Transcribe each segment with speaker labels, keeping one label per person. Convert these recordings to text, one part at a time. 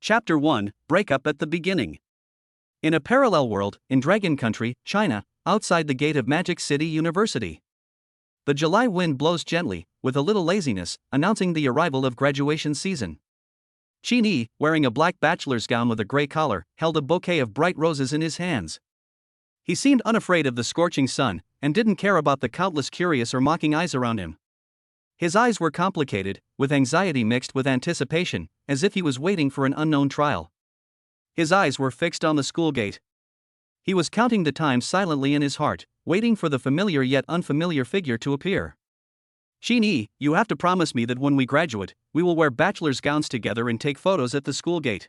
Speaker 1: Chapter 1, Breakup at the Beginning. In a parallel world, in Dragon Country, China, outside the gate of Magic City University. The July wind blows gently, with a little laziness, announcing the arrival of graduation season. Qin Yi, wearing a black bachelor's gown with a gray collar, held a bouquet of bright roses in his hands. He seemed unafraid of the scorching sun, and didn't care about the countless curious or mocking eyes around him. His eyes were complicated, with anxiety mixed with anticipation, as if he was waiting for an unknown trial. His eyes were fixed on the school gate. He was counting the time silently in his heart, waiting for the familiar yet unfamiliar figure to appear. Qin Yi, you have to promise me that when we graduate, we will wear bachelor's gowns together and take photos at the school gate.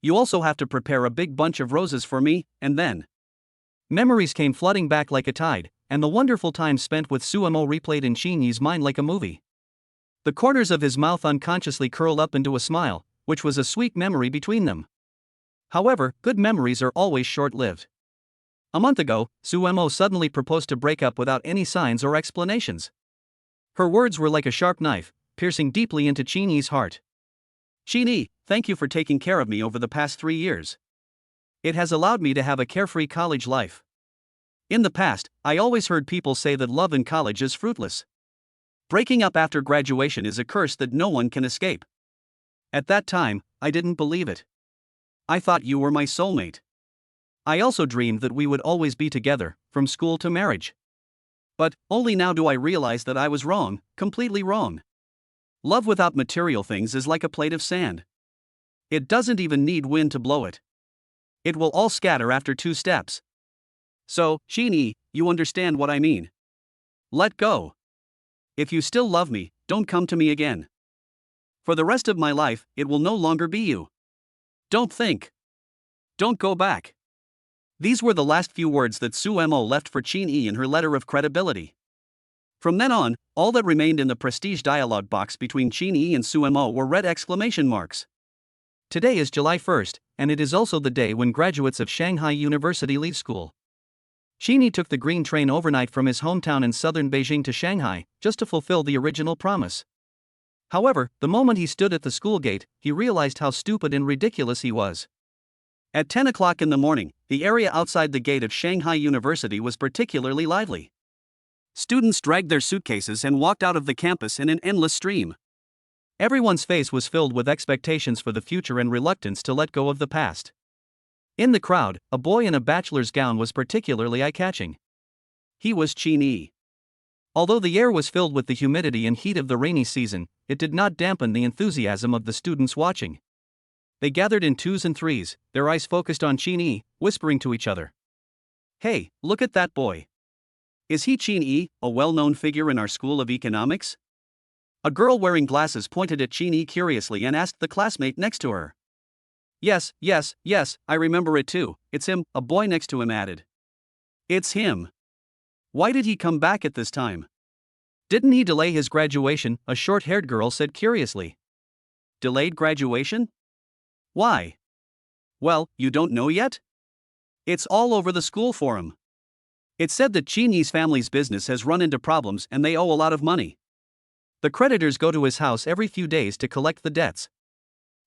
Speaker 1: You also have to prepare a big bunch of roses for me, and then. Memories came flooding back like a tide, and the wonderful time spent with Suemo replayed in Qin Yi's mind like a movie. The corners of his mouth unconsciously curled up into a smile, which was a sweet memory between them. However, good memories are always short-lived. A month ago, Suemo suddenly proposed to break up without any signs or explanations. Her words were like a sharp knife, piercing deeply into Qin Yi's heart. Qin Yi, thank you for taking care of me over the past 3 years. It has allowed me to have a carefree college life. In the past, I always heard people say that love in college is fruitless. Breaking up after graduation is a curse that no one can escape. At that time, I didn't believe it. I thought you were my soulmate. I also dreamed that we would always be together, from school to marriage. But, only now do I realize that I was wrong, completely wrong. Love without material things is like a plate of sand. It doesn't even need wind to blow it. It will all scatter after 2 steps. So, Qin Yi, you understand what I mean. Let go. If you still love me, don't come to me again. For the rest of my life, it will no longer be you. Don't think. Don't go back. These were the last few words that Suemo left for Qin Yi in her letter of credibility. From then on, all that remained in the prestige dialogue box between Qin Yi and Suemo were red exclamation marks. Today is July 1st, and it is also the day when graduates of Shanghai University leave school. Qin Yi took the green train overnight from his hometown in southern Beijing to Shanghai, just to fulfill the original promise. However, the moment he stood at the school gate, he realized how stupid and ridiculous he was. At 10 o'clock in the morning, the area outside the gate of Shanghai University was particularly lively. Students dragged their suitcases and walked out of the campus in an endless stream. Everyone's face was filled with expectations for the future and reluctance to let go of the past. In the crowd, a boy in a bachelor's gown was particularly eye-catching. He was Qin Yi. Although the air was filled with the humidity and heat of the rainy season, it did not dampen the enthusiasm of the students watching. They gathered in 2s and 3s, their eyes focused on Qin Yi, whispering to each other. Hey, look at that boy. Is he Qin Yi, a well-known figure in our school of economics? A girl wearing glasses pointed at Qin Yi curiously and asked the classmate next to her. Yes, I remember it too, it's him, a boy next to him added. It's him. Why did he come back at this time? Didn't he delay his graduation? A short-haired girl said curiously. Delayed graduation? Why? Well, you don't know yet? It's all over the school forum. It said that Qin Yi's family's business has run into problems and they owe a lot of money. The creditors go to his house every few days to collect the debts.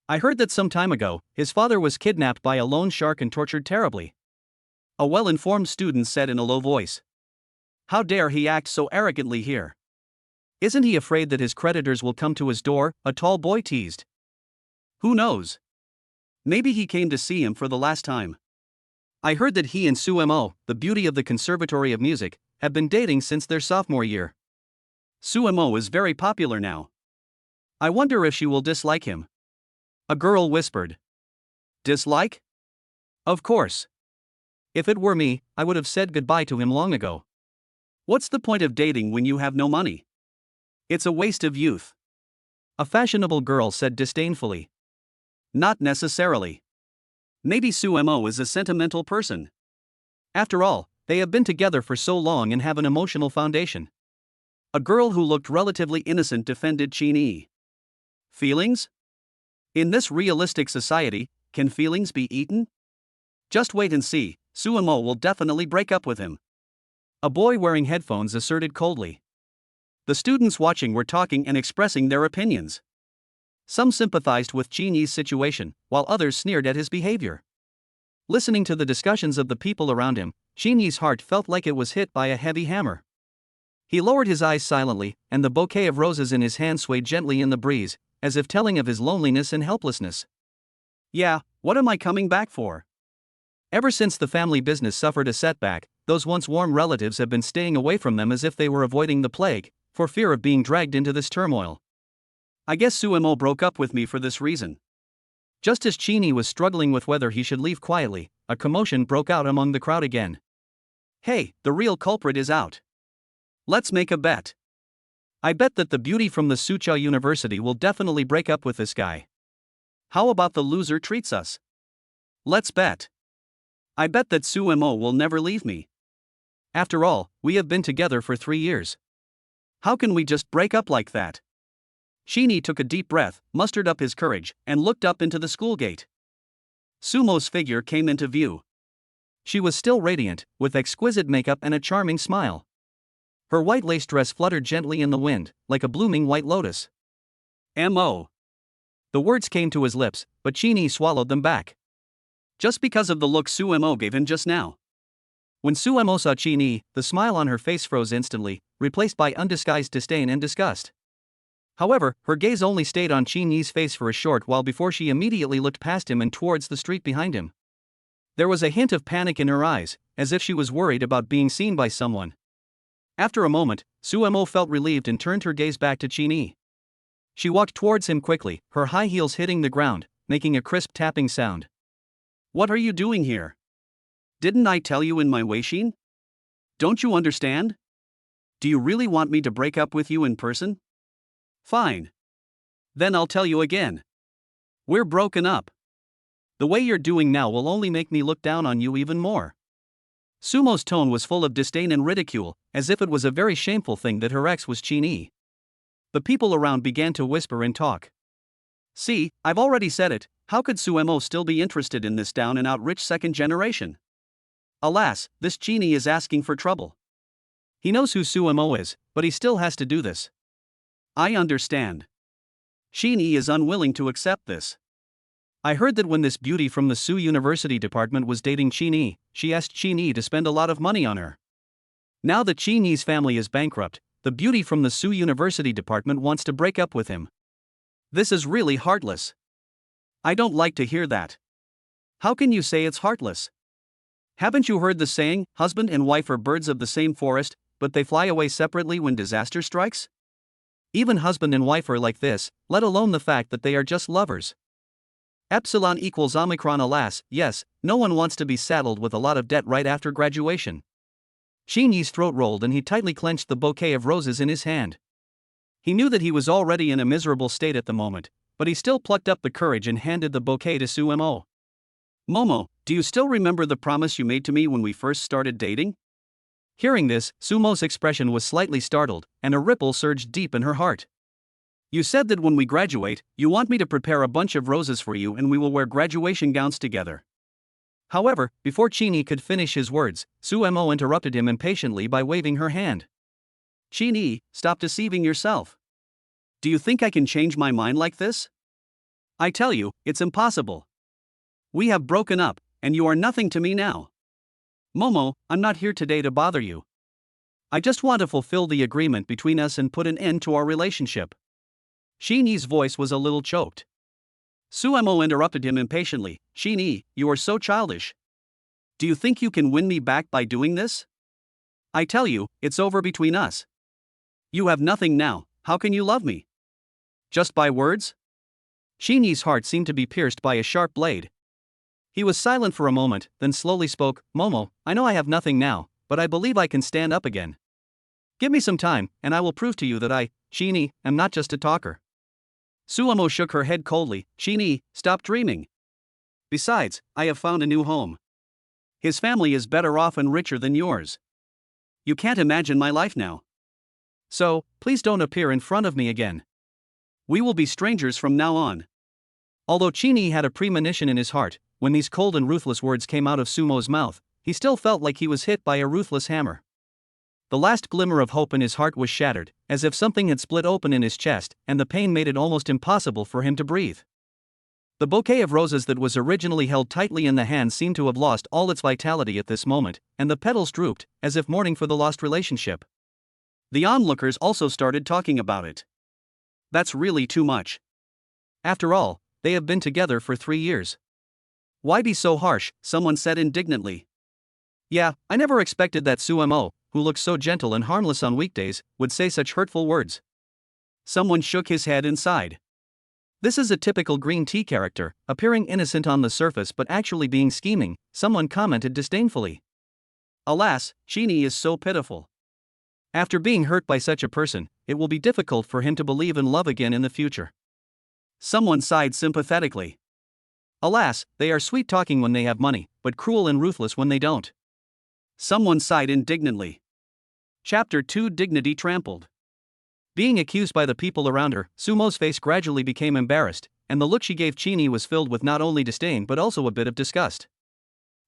Speaker 1: I heard that some time ago, his father was kidnapped by a loan shark and tortured terribly. A well-informed student said in a low voice. How dare he act so arrogantly here? Isn't he afraid that his creditors will come to his door? A tall boy teased. Who knows? Maybe he came to see him for the last time. I heard that he and Suemo, the beauty of the Conservatory of Music, have been dating since their sophomore year. Suemo is very popular now. I wonder if she will dislike him. A girl whispered. Dislike? Of course. If it were me, I would have said goodbye to him long ago. What's the point of dating when you have no money? It's a waste of youth. A fashionable girl said disdainfully. Not necessarily. Maybe Suemo is a sentimental person. After all, they have been together for so long and have an emotional foundation. A girl who looked relatively innocent defended Qin Yi. Feelings? In this realistic society, can feelings be eaten? Just wait and see, Suemo will definitely break up with him. A boy wearing headphones asserted coldly. The students watching were talking and expressing their opinions. Some sympathized with Chinese situation, while others sneered at his behavior. Listening to the discussions of the people around him, Chinese heart felt like it was hit by a heavy hammer. He lowered his eyes silently, and the bouquet of roses in his hand swayed gently in the breeze, as if telling of his loneliness and helplessness. Yeah, what am I coming back for? Ever since the family business suffered a setback, those once warm relatives have been staying away from them as if they were avoiding the plague, for fear of being dragged into this turmoil. I guess Suemo broke up with me for this reason. Just as Chini was struggling with whether he should leave quietly, a commotion broke out among the crowd again. Hey, the real culprit is out. Let's make a bet. I bet that the beauty from the Soochow University will definitely break up with this guy. How about the loser treats us? Let's bet. I bet that Suemo will never leave me. After all, we have been together for 3 years. How can we just break up like that? Chini took a deep breath, mustered up his courage, and looked up into the school gate. Sumo's figure came into view. She was still radiant, with exquisite makeup and a charming smile. Her white lace dress fluttered gently in the wind, like a blooming white lotus. M.O. The words came to his lips, but Chini swallowed them back. Just because of the look Suemo gave him just now. When Suemo saw Chini, the smile on her face froze instantly, replaced by undisguised disdain and disgust. However, her gaze only stayed on Chini's face for a short while before she immediately looked past him and towards the street behind him. There was a hint of panic in her eyes, as if she was worried about being seen by someone. After a moment, Suemo felt relieved and turned her gaze back to Chini. She walked towards him quickly, her high heels hitting the ground, making a crisp tapping sound. What are you doing here? Didn't I tell you in my Weishin? Don't you understand? Do you really want me to break up with you in person? Fine. Then I'll tell you again. We're broken up. The way you're doing now will only make me look down on you even more. Sumo's tone was full of disdain and ridicule, as if it was a very shameful thing that her ex was Chini. The people around began to whisper and talk. See, I've already said it, how could Suemo still be interested in this down-and-out rich second generation? Alas, this Chini is asking for trouble. He knows who Suemo is, but he still has to do this. I understand. Chini is unwilling to accept this. I heard that when this beauty from the Su University department was dating Chini, she asked Chini to spend a lot of money on her. Now that Chini's family is bankrupt, the beauty from the Su University department wants to break up with him. This is really heartless. I don't like to hear that. How can you say it's heartless? Haven't you heard the saying, husband and wife are birds of the same forest, but they fly away separately when disaster strikes? Even husband and wife are like this, let alone the fact that they are just lovers. Epsilon equals Omicron. Alas, yes, no one wants to be saddled with a lot of debt right after graduation. Chini's throat rolled and he tightly clenched the bouquet of roses in his hand. He knew that he was already in a miserable state at the moment, but he still plucked up the courage and handed the bouquet to Suemo. Momo, do you still remember the promise you made to me when we first started dating? Hearing this, Sumo's expression was slightly startled, and a ripple surged deep in her heart. You said that when we graduate, you want me to prepare a bunch of roses for you and we will wear graduation gowns together. However, before Chini could finish his words, Suemo interrupted him impatiently by waving her hand. Chini, stop deceiving yourself. Do you think I can change my mind like this? I tell you, it's impossible. We have broken up, and you are nothing to me now. Momo, I'm not here today to bother you. I just want to fulfill the agreement between us and put an end to our relationship. Chini's voice was a little choked. Suemo interrupted him impatiently. Chini, you are so childish. Do you think you can win me back by doing this? I tell you, it's over between us. You have nothing now, how can you love me? Just by words? Chini's heart seemed to be pierced by a sharp blade. He was silent for a moment, then slowly spoke. Momo, I know I have nothing now, but I believe I can stand up again. Give me some time, and I will prove to you that I, Chini, am not just a talker. Suemo shook her head coldly. Chini, stop dreaming. Besides, I have found a new home. His family is better off and richer than yours. You can't imagine my life now. So, please don't appear in front of me again. We will be strangers from now on. Although Chini had a premonition in his heart, when these cold and ruthless words came out of Sumo's mouth, he still felt like he was hit by a ruthless hammer. The last glimmer of hope in his heart was shattered, as if something had split open in his chest, and the pain made it almost impossible for him to breathe. The bouquet of roses that was originally held tightly in the hand seemed to have lost all its vitality at this moment, and the petals drooped, as if mourning for the lost relationship. The onlookers also started talking about it. That's really too much. After all, they have been together for 3 years. Why be so harsh? Someone said indignantly. Yeah, I never expected that Sumo, who looks so gentle and harmless on weekdays, would say such hurtful words. Someone shook his head and sighed. This is a typical green tea character, appearing innocent on the surface but actually being scheming, someone commented disdainfully. Alas, Chini is so pitiful. After being hurt by such a person, it will be difficult for him to believe in love again in the future. Someone sighed sympathetically. Alas, they are sweet-talking when they have money, but cruel and ruthless when they don't. Someone sighed indignantly. Chapter 2: Dignity Trampled. Being accused by the people around her, Sumo's face gradually became embarrassed, and the look she gave Chini was filled with not only disdain but also a bit of disgust.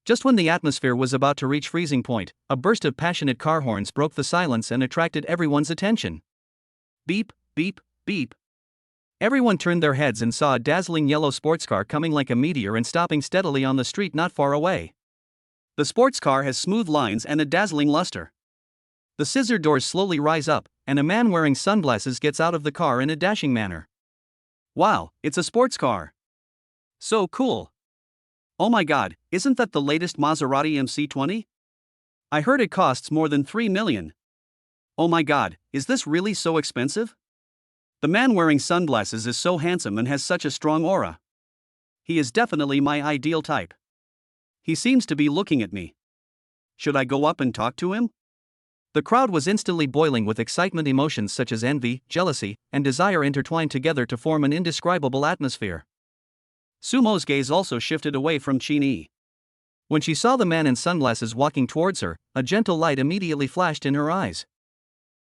Speaker 1: Just when the atmosphere was about to reach freezing point, a burst of passionate car horns broke the silence and attracted everyone's attention. Beep, beep, beep. Everyone turned their heads and saw a dazzling yellow sports car coming like a meteor and stopping steadily on the street not far away. The sports car has smooth lines and a dazzling luster. The scissor doors slowly rise up, and a man wearing sunglasses gets out of the car in a dashing manner. Wow, it's a sports car. So cool. Oh my god, isn't that the latest Maserati MC20? I heard it costs more than 3 million. Oh my god, is this really so expensive? The man wearing sunglasses is so handsome and has such a strong aura. He is definitely my ideal type. He seems to be looking at me. Should I go up and talk to him? The crowd was instantly boiling with excitement. Emotions such as envy, jealousy, and desire intertwined together to form an indescribable atmosphere. Sumo's gaze also shifted away from Chini. When she saw the man in sunglasses walking towards her, a gentle light immediately flashed in her eyes.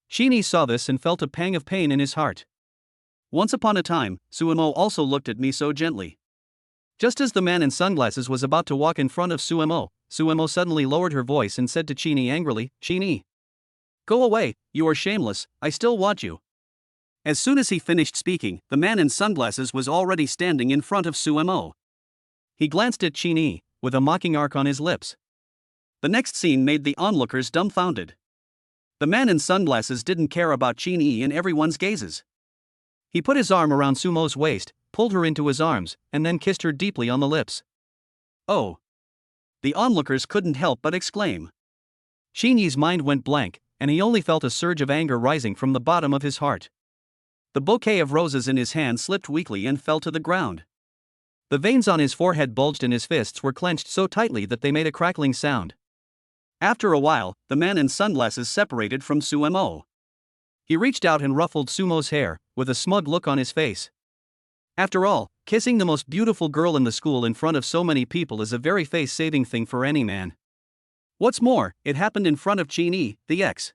Speaker 1: Chini saw this and felt a pang of pain in his heart. Once upon a time, Sumo also looked at me so gently. Just as the man in sunglasses was about to walk in front of Sumo suddenly lowered her voice and said to Chini angrily, Chini, go away, you are shameless, I still want you. As soon as he finished speaking, the man in sunglasses was already standing in front of Sumo. He glanced at Chini, with a mocking arc on his lips. The next scene made the onlookers dumbfounded. The man in sunglasses didn't care about Chini in everyone's gazes. He put his arm around Sumo's waist, pulled her into his arms, and then kissed her deeply on the lips. Oh! The onlookers couldn't help but exclaim. Chini's mind went blank, and he only felt a surge of anger rising from the bottom of his heart. The bouquet of roses in his hand slipped weakly and fell to the ground. The veins on his forehead bulged and his fists were clenched so tightly that they made a crackling sound. After a while, the man in sunglasses separated from Sumo. He reached out and ruffled Sumo's hair, with a smug look on his face. After all, kissing the most beautiful girl in the school in front of so many people is a very face-saving thing for any man. What's more, it happened in front of Chini, the ex.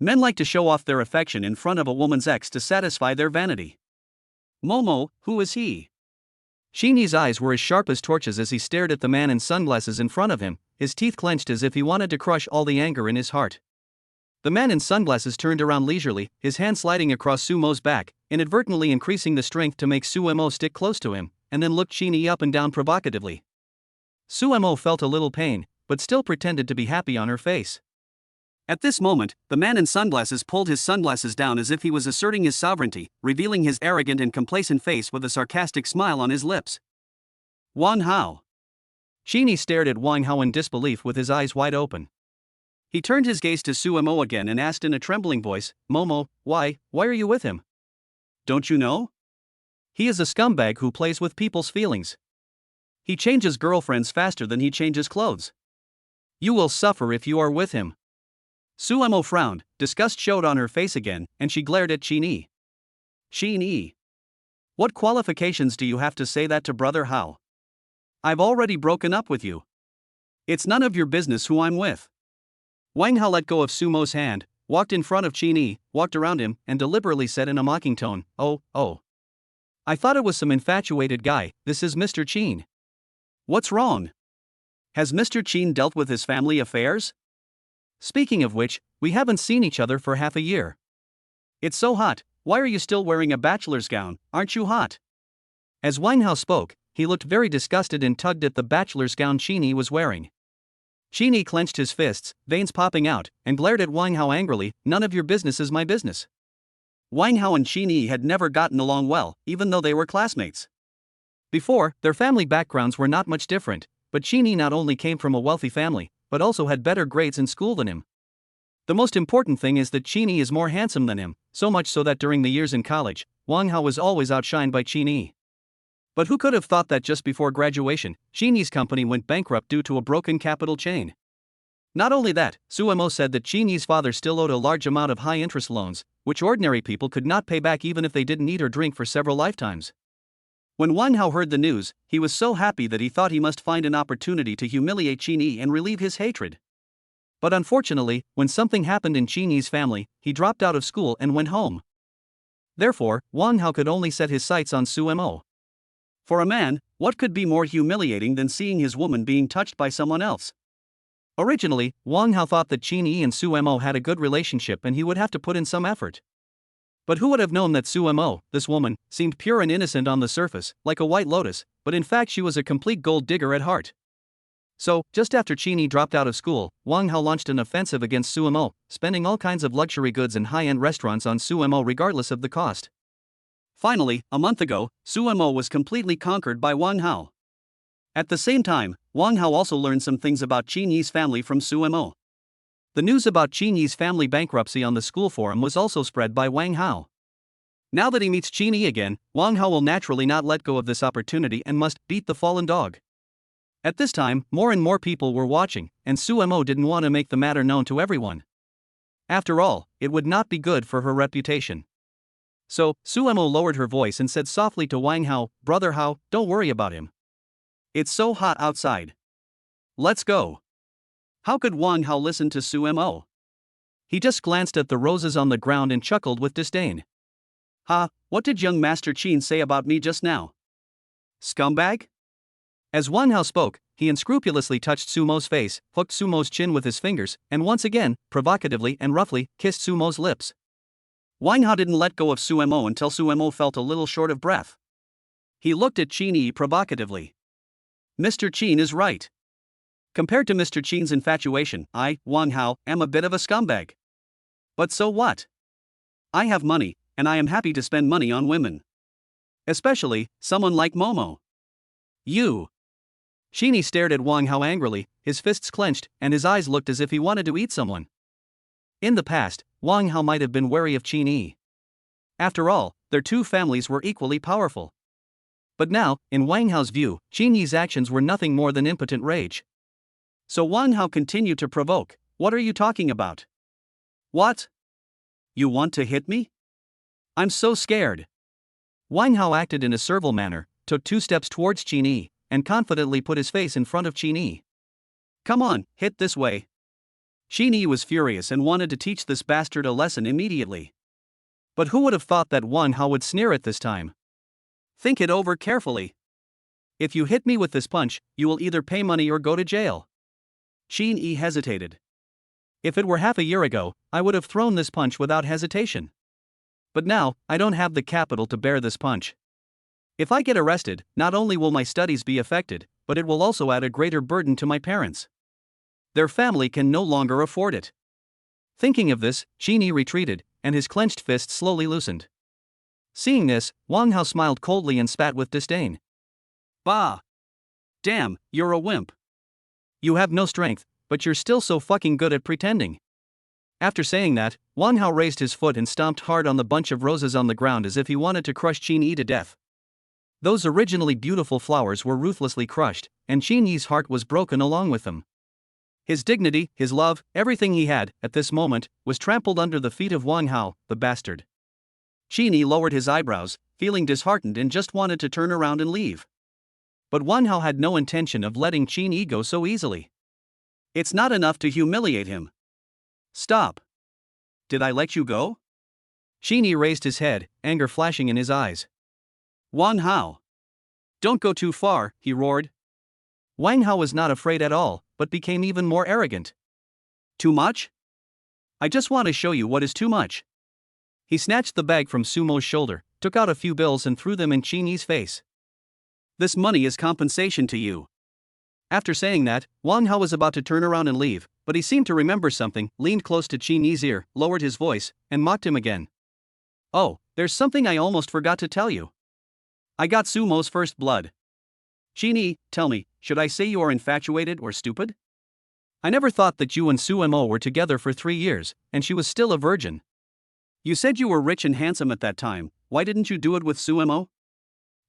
Speaker 1: Men like to show off their affection in front of a woman's ex to satisfy their vanity. Momo, who is he? Chini's eyes were as sharp as torches as he stared at the man in sunglasses in front of him, his teeth clenched as if he wanted to crush all the anger in his heart. The man in sunglasses turned around leisurely, his hand sliding across Sumo's back, inadvertently increasing the strength to make Sumo stick close to him, and then looked Chini up and down provocatively. Sumo felt a little pain, but still pretended to be happy on her face. At this moment, the man in sunglasses pulled his sunglasses down as if he was asserting his sovereignty, revealing his arrogant and complacent face with a sarcastic smile on his lips. Wang Hao. Chini stared at Wang Hao in disbelief with his eyes wide open. He turned his gaze to Sumo again and asked in a trembling voice, Momo, why are you with him? Don't you know? He is a scumbag who plays with people's feelings. He changes girlfriends faster than he changes clothes. You will suffer if you are with him. Sumo frowned, disgust showed on her face again, and she glared at Chini. Chini. What qualifications do you have to say that to Brother Hao? I've already broken up with you. It's none of your business who I'm with. Wang Hao let go of Sumo's hand, walked in front of Chini, walked around him, and deliberately said in a mocking tone, Oh. I thought it was some infatuated guy, this is Mr. Chin. What's wrong? Has Mr. Chin dealt with his family affairs? Speaking of which, we haven't seen each other for half a year. It's so hot, why are you still wearing a bachelor's gown, aren't you hot? As Wang Hao spoke, he looked very disgusted and tugged at the bachelor's gown Qin was wearing. Qin clenched his fists, veins popping out, and glared at Wang Hao angrily. None of your business is my business. Wang Hao and Qin had never gotten along well, even though they were classmates. Before, their family backgrounds were not much different, but Qin not only came from a wealthy family, but also had better grades in school than him. The most important thing is that Qin is more handsome than him, so much so that during the years in college, Wang Hao was always outshined by Qin. But who could have thought that just before graduation, Qin's company went bankrupt due to a broken capital chain? Not only that, Suemo said that Qin's father still owed a large amount of high-interest loans, which ordinary people could not pay back even if they didn't eat or drink for several lifetimes. When Wang Hao heard the news, he was so happy that he thought he must find an opportunity to humiliate Qin and relieve his hatred. But unfortunately, when something happened in Qin's family, he dropped out of school and went home. Therefore, Wang Hao could only set his sights on Suemo. For a man, what could be more humiliating than seeing his woman being touched by someone else? Originally, Wang Hao thought that Qin and Suemo had a good relationship and he would have to put in some effort. But who would have known that Suemo, this woman, seemed pure and innocent on the surface, like a white lotus, but in fact she was a complete gold digger at heart. So, just after Qin dropped out of school, Wang Hao launched an offensive against Suemo, spending all kinds of luxury goods and high-end restaurants on Suemo regardless of the cost. Finally, a month ago, Suemo was completely conquered by Wang Hao. At the same time, Wang Hao also learned some things about Qin's family from Suemo. The news about Qin's family bankruptcy on the school forum was also spread by Wang Hao. Now that he meets Qin again, Wang Hao will naturally not let go of this opportunity and must beat the fallen dog. At this time, more and more people were watching, and Suemo didn't want to make the matter known to everyone. After all, it would not be good for her reputation. So, Suemo lowered her voice and said softly to Wang Hao, "Brother Hao, don't worry about him. It's so hot outside. Let's go." How could Wang Hao listen to Suemo? He just glanced at the roses on the ground and chuckled with disdain. "Ha, what did young Master Qin say about me just now? Scumbag?" As Wang Hao spoke, he unscrupulously touched Sumo's face, hooked Sumo's chin with his fingers, and once again, provocatively and roughly, kissed Sumo's lips. Wang Hao didn't let go of Suemo until Suemo felt a little short of breath. He looked at Qin provocatively. Mr. Qin is right. Compared to Mr. Qin's infatuation, I, Wang Hao, am a bit of a scumbag. But so what? I have money, and I am happy to spend money on women. Especially, someone like Momo. You. Qin stared at Wang Hao angrily, his fists clenched, and his eyes looked as if he wanted to eat someone. In the past, Wang Hao might have been wary of Qin. After all, their two families were equally powerful. But now, in Wang Hao's view, Qin's actions were nothing more than impotent rage. So Wang Hao continued to provoke, "What are you talking about? What? You want to hit me? I'm so scared." Wang Hao acted in a servile manner, took 2 steps towards Qin, and confidently put his face in front of Qin. "Come on, hit this way." Qin was furious and wanted to teach this bastard a lesson immediately. But who would have thought that Wang Hao would sneer at this time? Think it over carefully. If you hit me with this punch, you will either pay money or go to jail. Qin hesitated. If it were half a year ago, I would have thrown this punch without hesitation. But now, I don't have the capital to bear this punch. If I get arrested, not only will my studies be affected, but it will also add a greater burden to my parents. Their family can no longer afford it. Thinking of this, Qin retreated, and his clenched fist slowly loosened. Seeing this, Wang Hao smiled coldly and spat with disdain. "Bah! Damn, you're a wimp. You have no strength, but you're still so fucking good at pretending." After saying that, Wang Hao raised his foot and stomped hard on the bunch of roses on the ground as if he wanted to crush Qin to death. Those originally beautiful flowers were ruthlessly crushed, and Qin's heart was broken along with them. His dignity, his love, everything he had, at this moment, was trampled under the feet of Wang Hao, the bastard. Qin lowered his eyebrows, feeling disheartened and just wanted to turn around and leave. But Wang Hao had no intention of letting Qin go so easily. It's not enough to humiliate him. Stop. Did I let you go? Qin raised his head, anger flashing in his eyes. Wang Hao. Don't go too far, he roared. Wang Hao was not afraid at all, but became even more arrogant. Too much? I just want to show you what is too much. He snatched the bag from Sumo's shoulder, took out a few bills and threw them in Chinese face. This money is compensation to you. After saying that, Wang Hao was about to turn around and leave, but he seemed to remember something, leaned close to Chinese ear, lowered his voice, and mocked him again. Oh, there's something I almost forgot to tell you. I got Sumo's first blood. Chinese, tell me, should I say you are infatuated or stupid? I never thought that you and Sumo were together for 3 years, and she was still a virgin. You said you were rich and handsome at that time, why didn't you do it with Sumo?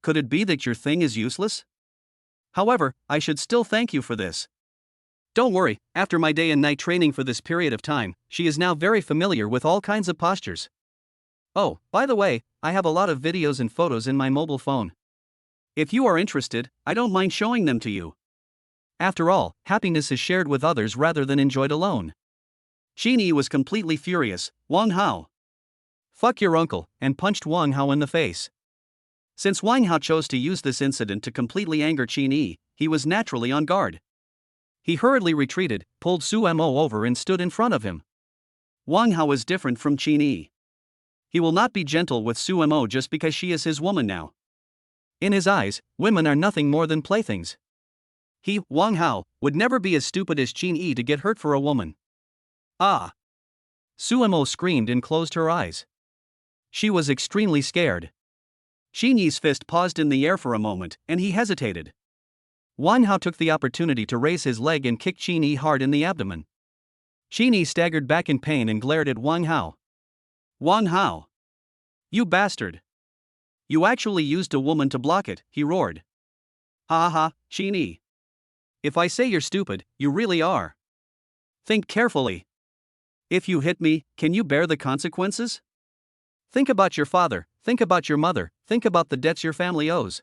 Speaker 1: Could it be that your thing is useless? However, I should still thank you for this. Don't worry, after my day and night training for this period of time, she is now very familiar with all kinds of postures. Oh, by the way, I have a lot of videos and photos in my mobile phone. If you are interested, I don't mind showing them to you. After all, happiness is shared with others rather than enjoyed alone. Chinese was completely furious. Wang Hao. Fuck your uncle, and punched Wang Hao in the face. Since Wang Hao chose to use this incident to completely anger Chinese, he was naturally on guard. He hurriedly retreated, pulled Sumo over and stood in front of him. Wang Hao is different from Chinese. He will not be gentle with Sumo just because she is his woman now. In his eyes, women are nothing more than playthings. He, Wang Hao, would never be as stupid as Chinese to get hurt for a woman. Ah! Sumo screamed and closed her eyes. She was extremely scared. Chinese fist paused in the air for a moment, and he hesitated. Wang Hao took the opportunity to raise his leg and kick Chinese hard in the abdomen. Chinese staggered back in pain and glared at Wang Hao. Wang Hao! You bastard! You actually used a woman to block it, he roared. Ha ha, Chinese. If I say you're stupid, you really are. Think carefully. If you hit me, can you bear the consequences? Think about your father, think about your mother, think about the debts your family owes.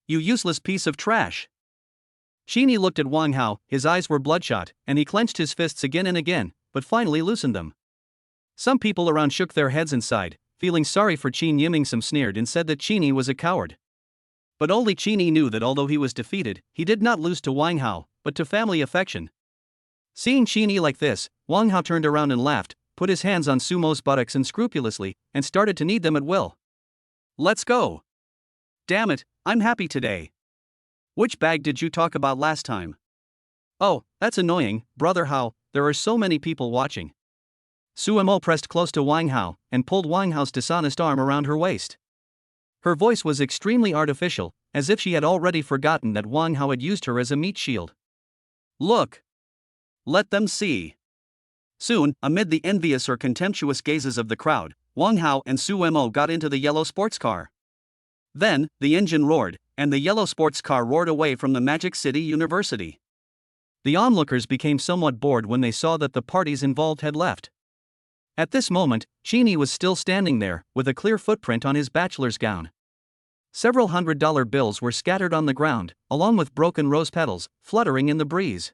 Speaker 1: You useless piece of trash. Chinese looked at Wang Hao, his eyes were bloodshot, and he clenched his fists again and again, but finally loosened them. Some people around shook their heads and sighed, feeling sorry for Qin Yiming. Some sneered and said that Chinese was a coward. But only Chinese knew that although he was defeated, he did not lose to Wang Hao, but to family affection. Seeing Chinese like this, Wang Hao turned around and laughed, put his hands on Sumo's buttocks unscrupulously, and started to knead them at will. Let's go. Damn it, I'm happy today. Which bag did you talk about last time? Oh, that's annoying, brother Hao, there are so many people watching. Sumo pressed close to Wang Hao, and pulled Wang Hao's dishonest arm around her waist. Her voice was extremely artificial, as if she had already forgotten that Wang Hao had used her as a meat shield. Look! Let them see! Soon, amid the envious or contemptuous gazes of the crowd, Wang Hao and Sumo got into the yellow sports car. Then, the engine roared, and the yellow sports car roared away from the Magic City University. The onlookers became somewhat bored when they saw that the parties involved had left. At this moment, Chinese was still standing there, with a clear footprint on his bachelor's gown. Several $100 bills were scattered on the ground, along with broken rose petals, fluttering in the breeze.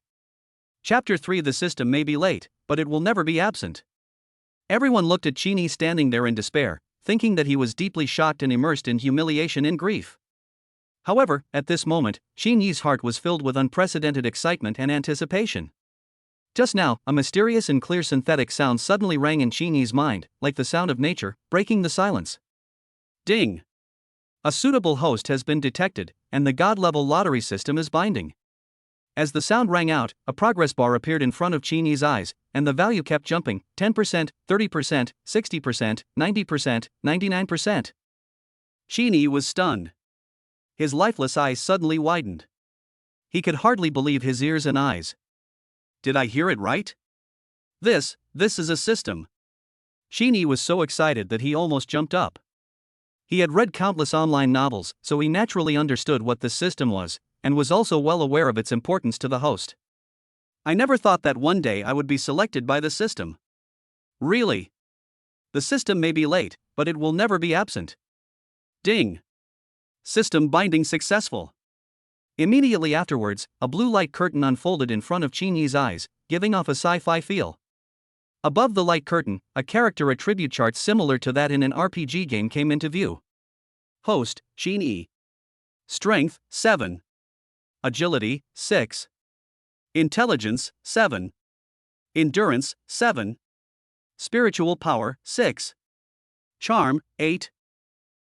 Speaker 1: Chapter 3. The system may be late, but it will never be absent. Everyone looked at Chinese standing there in despair, thinking that he was deeply shocked and immersed in humiliation and grief. However, at this moment, Chinese' heart was filled with unprecedented excitement and anticipation. Just now, a mysterious and clear synthetic sound suddenly rang in Chinese' mind, like the sound of nature, breaking the silence. Ding! A suitable host has been detected, and the God-level lottery system is binding. As the sound rang out, a progress bar appeared in front of Chinese' eyes, and the value kept jumping, 10%, 30%, 60%, 90%, 99%. Chinese was stunned. His lifeless eyes suddenly widened. He could hardly believe his ears and eyes. Did I hear it right? This is a system. Chinese was so excited that he almost jumped up. He had read countless online novels, so he naturally understood what this system was, and was also well aware of its importance to the host. I never thought that one day I would be selected by the system. Really? The system may be late, but it will never be absent. Ding! System binding successful. Immediately afterwards, a blue light curtain unfolded in front of Chinese' eyes, giving off a sci-fi feel. Above the light curtain, a character attribute chart similar to that in an RPG game came into view. Host, Chinese. Strength, 7. Agility, 6. Intelligence, 7. Endurance, 7. Spiritual power, 6. Charm, 8.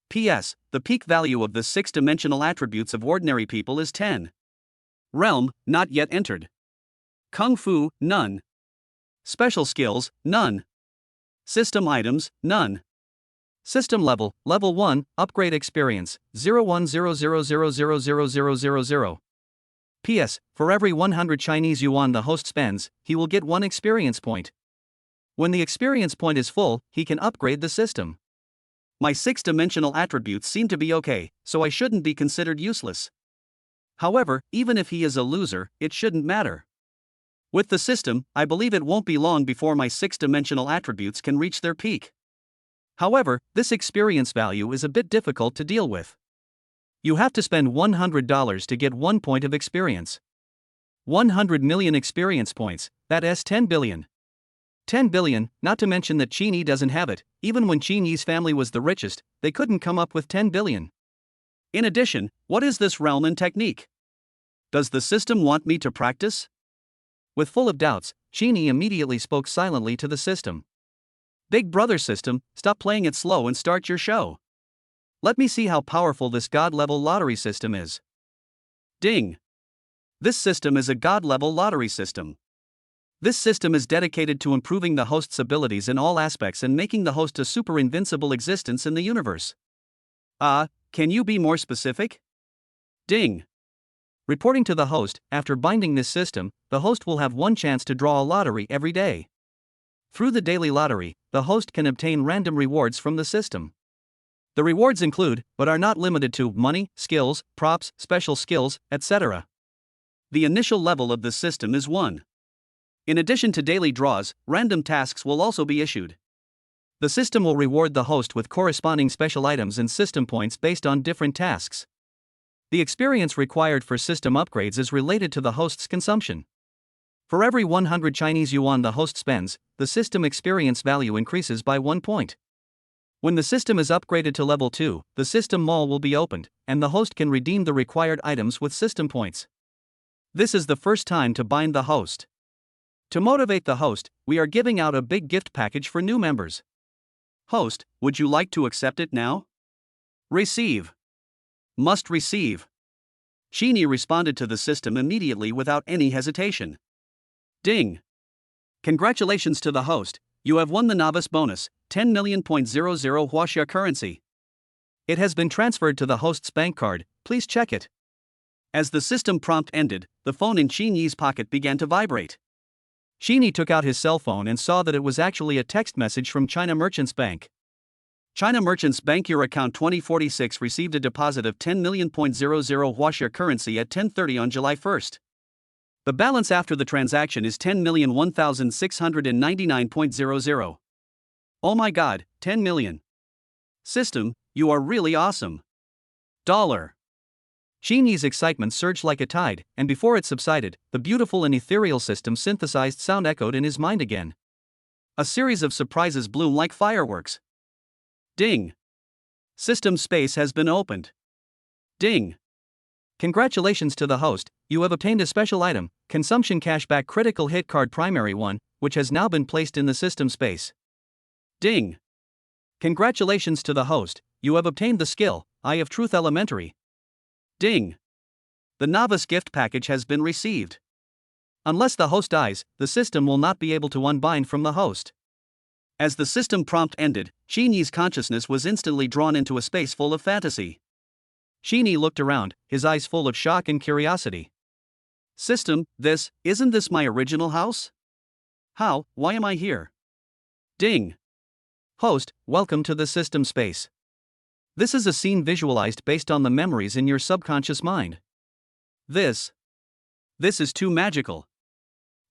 Speaker 1: P.S. The peak value of the 6-dimensional attributes of ordinary people is 10. Realm, not yet entered. Kung Fu, none. Special skills, none. System items, none. System level, level 1, upgrade experience, 01000000000. P.S. For every 100 Chinese yuan the host spends, he will get 1 experience point. When the experience point is full, he can upgrade the system. My 6-dimensional attributes seem to be okay, so I shouldn't be considered useless. However, even if he is a loser, it shouldn't matter. With the system, I believe it won't be long before my 6-dimensional attributes can reach their peak. However, this experience value is a bit difficult to deal with. You have to spend $100 to get 1 point of experience. 100 million experience points, that's 10 billion. 10 billion, not to mention that Qini doesn't have it. Even when Qini's family was the richest, they couldn't come up with 10 billion. In addition, what is this realm and technique? Does the system want me to practice? With full of doubts, Qini immediately spoke silently to the system. Big brother system, stop playing it slow and start your show. Let me see how powerful this god-level lottery system is. Ding! This system is a god-level lottery system. This system is dedicated to improving the host's abilities in all aspects and making the host a super invincible existence in the universe. Can you be more specific? Ding! Reporting to the host, after binding this system, the host will have 1 chance to draw a lottery every day. Through the daily lottery, the host can obtain random rewards from the system. The rewards include, but are not limited to, money, skills, props, special skills, etc. The initial level of the system is 1. In addition to daily draws, random tasks will also be issued. The system will reward the host with corresponding special items and system points based on different tasks. The experience required for system upgrades is related to the host's consumption. For every 100 Chinese yuan the host spends, the system experience value increases by 1 point. When the system is upgraded to level 2, the system mall will be opened, and the host can redeem the required items with system points. This is the first time to bind the host. To motivate the host, we are giving out a big gift package for new members. Host, would you like to accept it now? Receive. Must receive. Qini responded to the system immediately without any hesitation. Ding! Congratulations to the host, you have won the novice bonus, 10,000,000.00 Huaxia currency. It has been transferred to the host's bank card, please check it. As the system prompt ended, the phone in Qini's pocket began to vibrate. Qini took out his cell phone and saw that it was actually a text message from China Merchants Bank. China Merchants Bank, your account 2046 received a deposit of 10,000,000.00 Huaxia currency at 10:30 on July 1st. The balance after the transaction is 10,001,699.00. Oh my god, 10 million. System, you are really awesome. Dollar. Qini's excitement surged like a tide, and before it subsided, the beautiful and ethereal system synthesized sound echoed in his mind again. A series of surprises bloom like fireworks. Ding! System space has been opened. Ding! Congratulations to the host, you have obtained a special item, Consumption Cashback Critical Hit Card Primary 1, which has now been placed in the system space. Ding! Congratulations to the host, you have obtained the skill, Eye of Truth Elementary. Ding! The novice gift package has been received. Unless the host dies, the system will not be able to unbind from the host. As the system prompt ended, Qini's consciousness was instantly drawn into a space full of fantasy. Qini looked around, his eyes full of shock and curiosity. System, isn't this my original house? Why am I here? Ding! Host, welcome to the system space. This is a scene visualized based on the memories in your subconscious mind. This is too magical.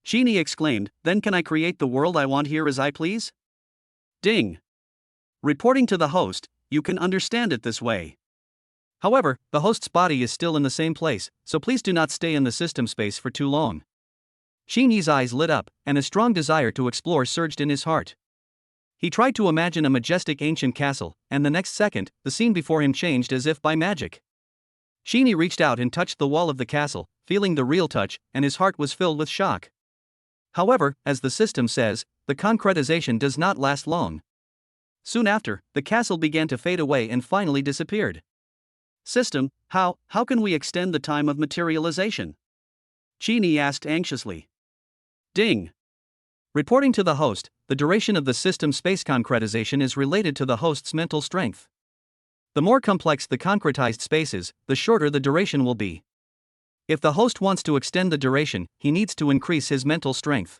Speaker 1: Qini exclaimed, then can I create the world I want here as I please? Ding! Reporting to the host, you can understand it this way. However, the host's body is still in the same place, so please do not stay in the system space for too long. Qini's eyes lit up, and a strong desire to explore surged in his heart. He tried to imagine a majestic ancient castle, and the next second, the scene before him changed as if by magic. Qini reached out and touched the wall of the castle, feeling the real touch, and his heart was filled with shock. However, as the system says, the concretization does not last long. Soon after, the castle began to fade away and finally disappeared. System, how can we extend the time of materialization? Chini asked anxiously. Ding. Reporting to the host, the duration of the system space concretization is related to the host's mental strength. The more complex the concretized space is, the shorter the duration will be. If the host wants to extend the duration, he needs to increase his mental strength.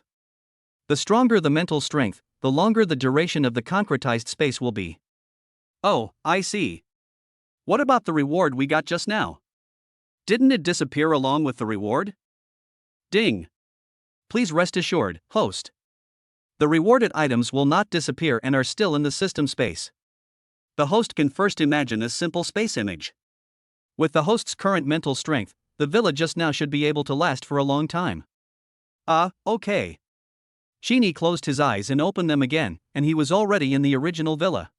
Speaker 1: The stronger the mental strength, the longer the duration of the concretized space will be. Oh, I see. What about the reward we got just now? Didn't it disappear along with the reward? Ding. Please rest assured, host. The rewarded items will not disappear and are still in the system space. The host can first imagine a simple space image. With the host's current mental strength, the villa just now should be able to last for a long time. Okay. Chini closed his eyes and opened them again, and he was already in the original villa.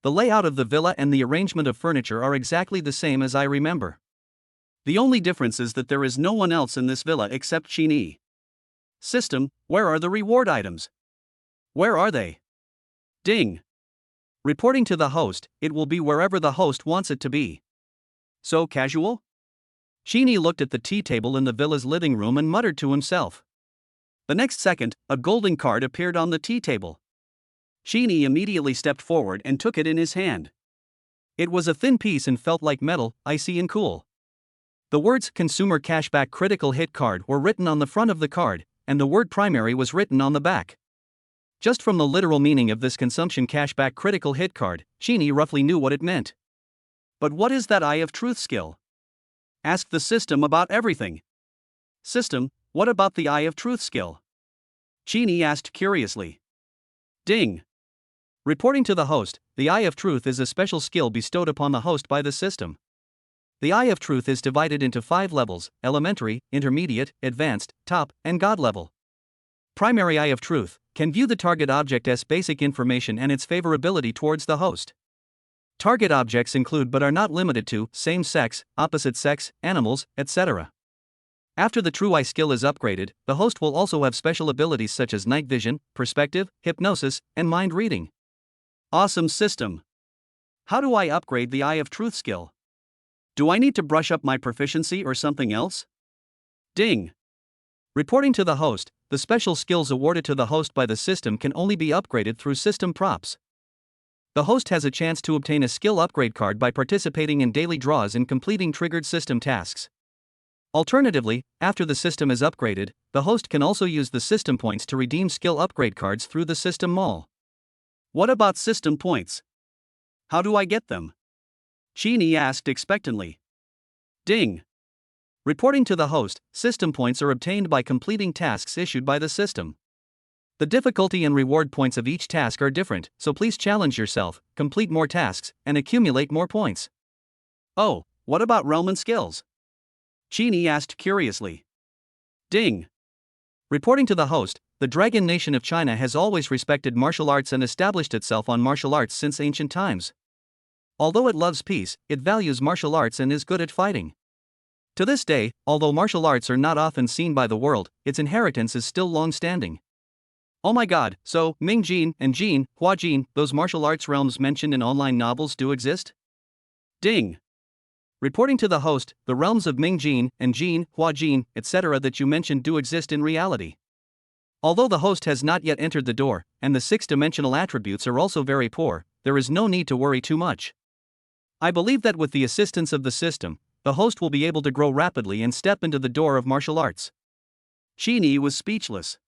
Speaker 1: The layout of the villa and the arrangement of furniture are exactly the same as I remember. The only difference is that there is no one else in this villa except Chini. System, where are the reward items? Where are they? Ding. Reporting to the host, it will be wherever the host wants it to be. So casual? Chini looked at the tea table in the villa's living room and muttered to himself. The next second, a golden card appeared on the tea table. Chini immediately stepped forward and took it in his hand. It was a thin piece and felt like metal, icy and cool. The words Consumer Cashback Critical Hit Card were written on the front of the card, and the word primary was written on the back. Just from the literal meaning of this Consumption Cashback Critical Hit Card, Chini roughly knew what it meant. But what is that Eye of Truth skill? Ask the system about everything. System, what about the Eye of Truth skill? Chini asked curiously. Ding. Reporting to the host, the Eye of Truth is a special skill bestowed upon the host by the system. The Eye of Truth is divided into 5 levels: elementary, intermediate, advanced, top, and God level. Primary Eye of Truth can view the target object as basic information and its favorability towards the host. Target objects include but are not limited to same sex, opposite sex, animals, etc. After the True Eye skill is upgraded, the host will also have special abilities such as night vision, perspective, hypnosis, and mind reading. Awesome system. How do I upgrade the Eye of Truth skill? Do I need to brush up my proficiency or something else? Ding. Reporting to the host, the special skills awarded to the host by the system can only be upgraded through system props. The host has a chance to obtain a skill upgrade card by participating in daily draws and completing triggered system tasks. Alternatively, after the system is upgraded, the host can also use the system points to redeem skill upgrade cards through the system mall. What about system points? How do I get them? Chini asked expectantly. Ding. Reporting to the host, system points are obtained by completing tasks issued by the system. The difficulty and reward points of each task are different, so please challenge yourself, complete more tasks, and accumulate more points. Oh, what about realm and skills? Chini asked curiously. Ding. Reporting to the host, the Dragon Nation of China has always respected martial arts and established itself on martial arts since ancient times. Although it loves peace, it values martial arts and is good at fighting. To this day, although martial arts are not often seen by the world, its inheritance is still long-standing. Oh my god, so, Ming Jin and Jin, Hua Jin, those martial arts realms mentioned in online novels do exist? Ding. Reporting to the host, the realms of Ming Jin and Jin, Hua Jin, etc. that you mentioned do exist in reality. Although the host has not yet entered the door, and the 6-dimensional attributes are also very poor, there is no need to worry too much. I believe that with the assistance of the system, the host will be able to grow rapidly and step into the door of martial arts. Chini was speechless.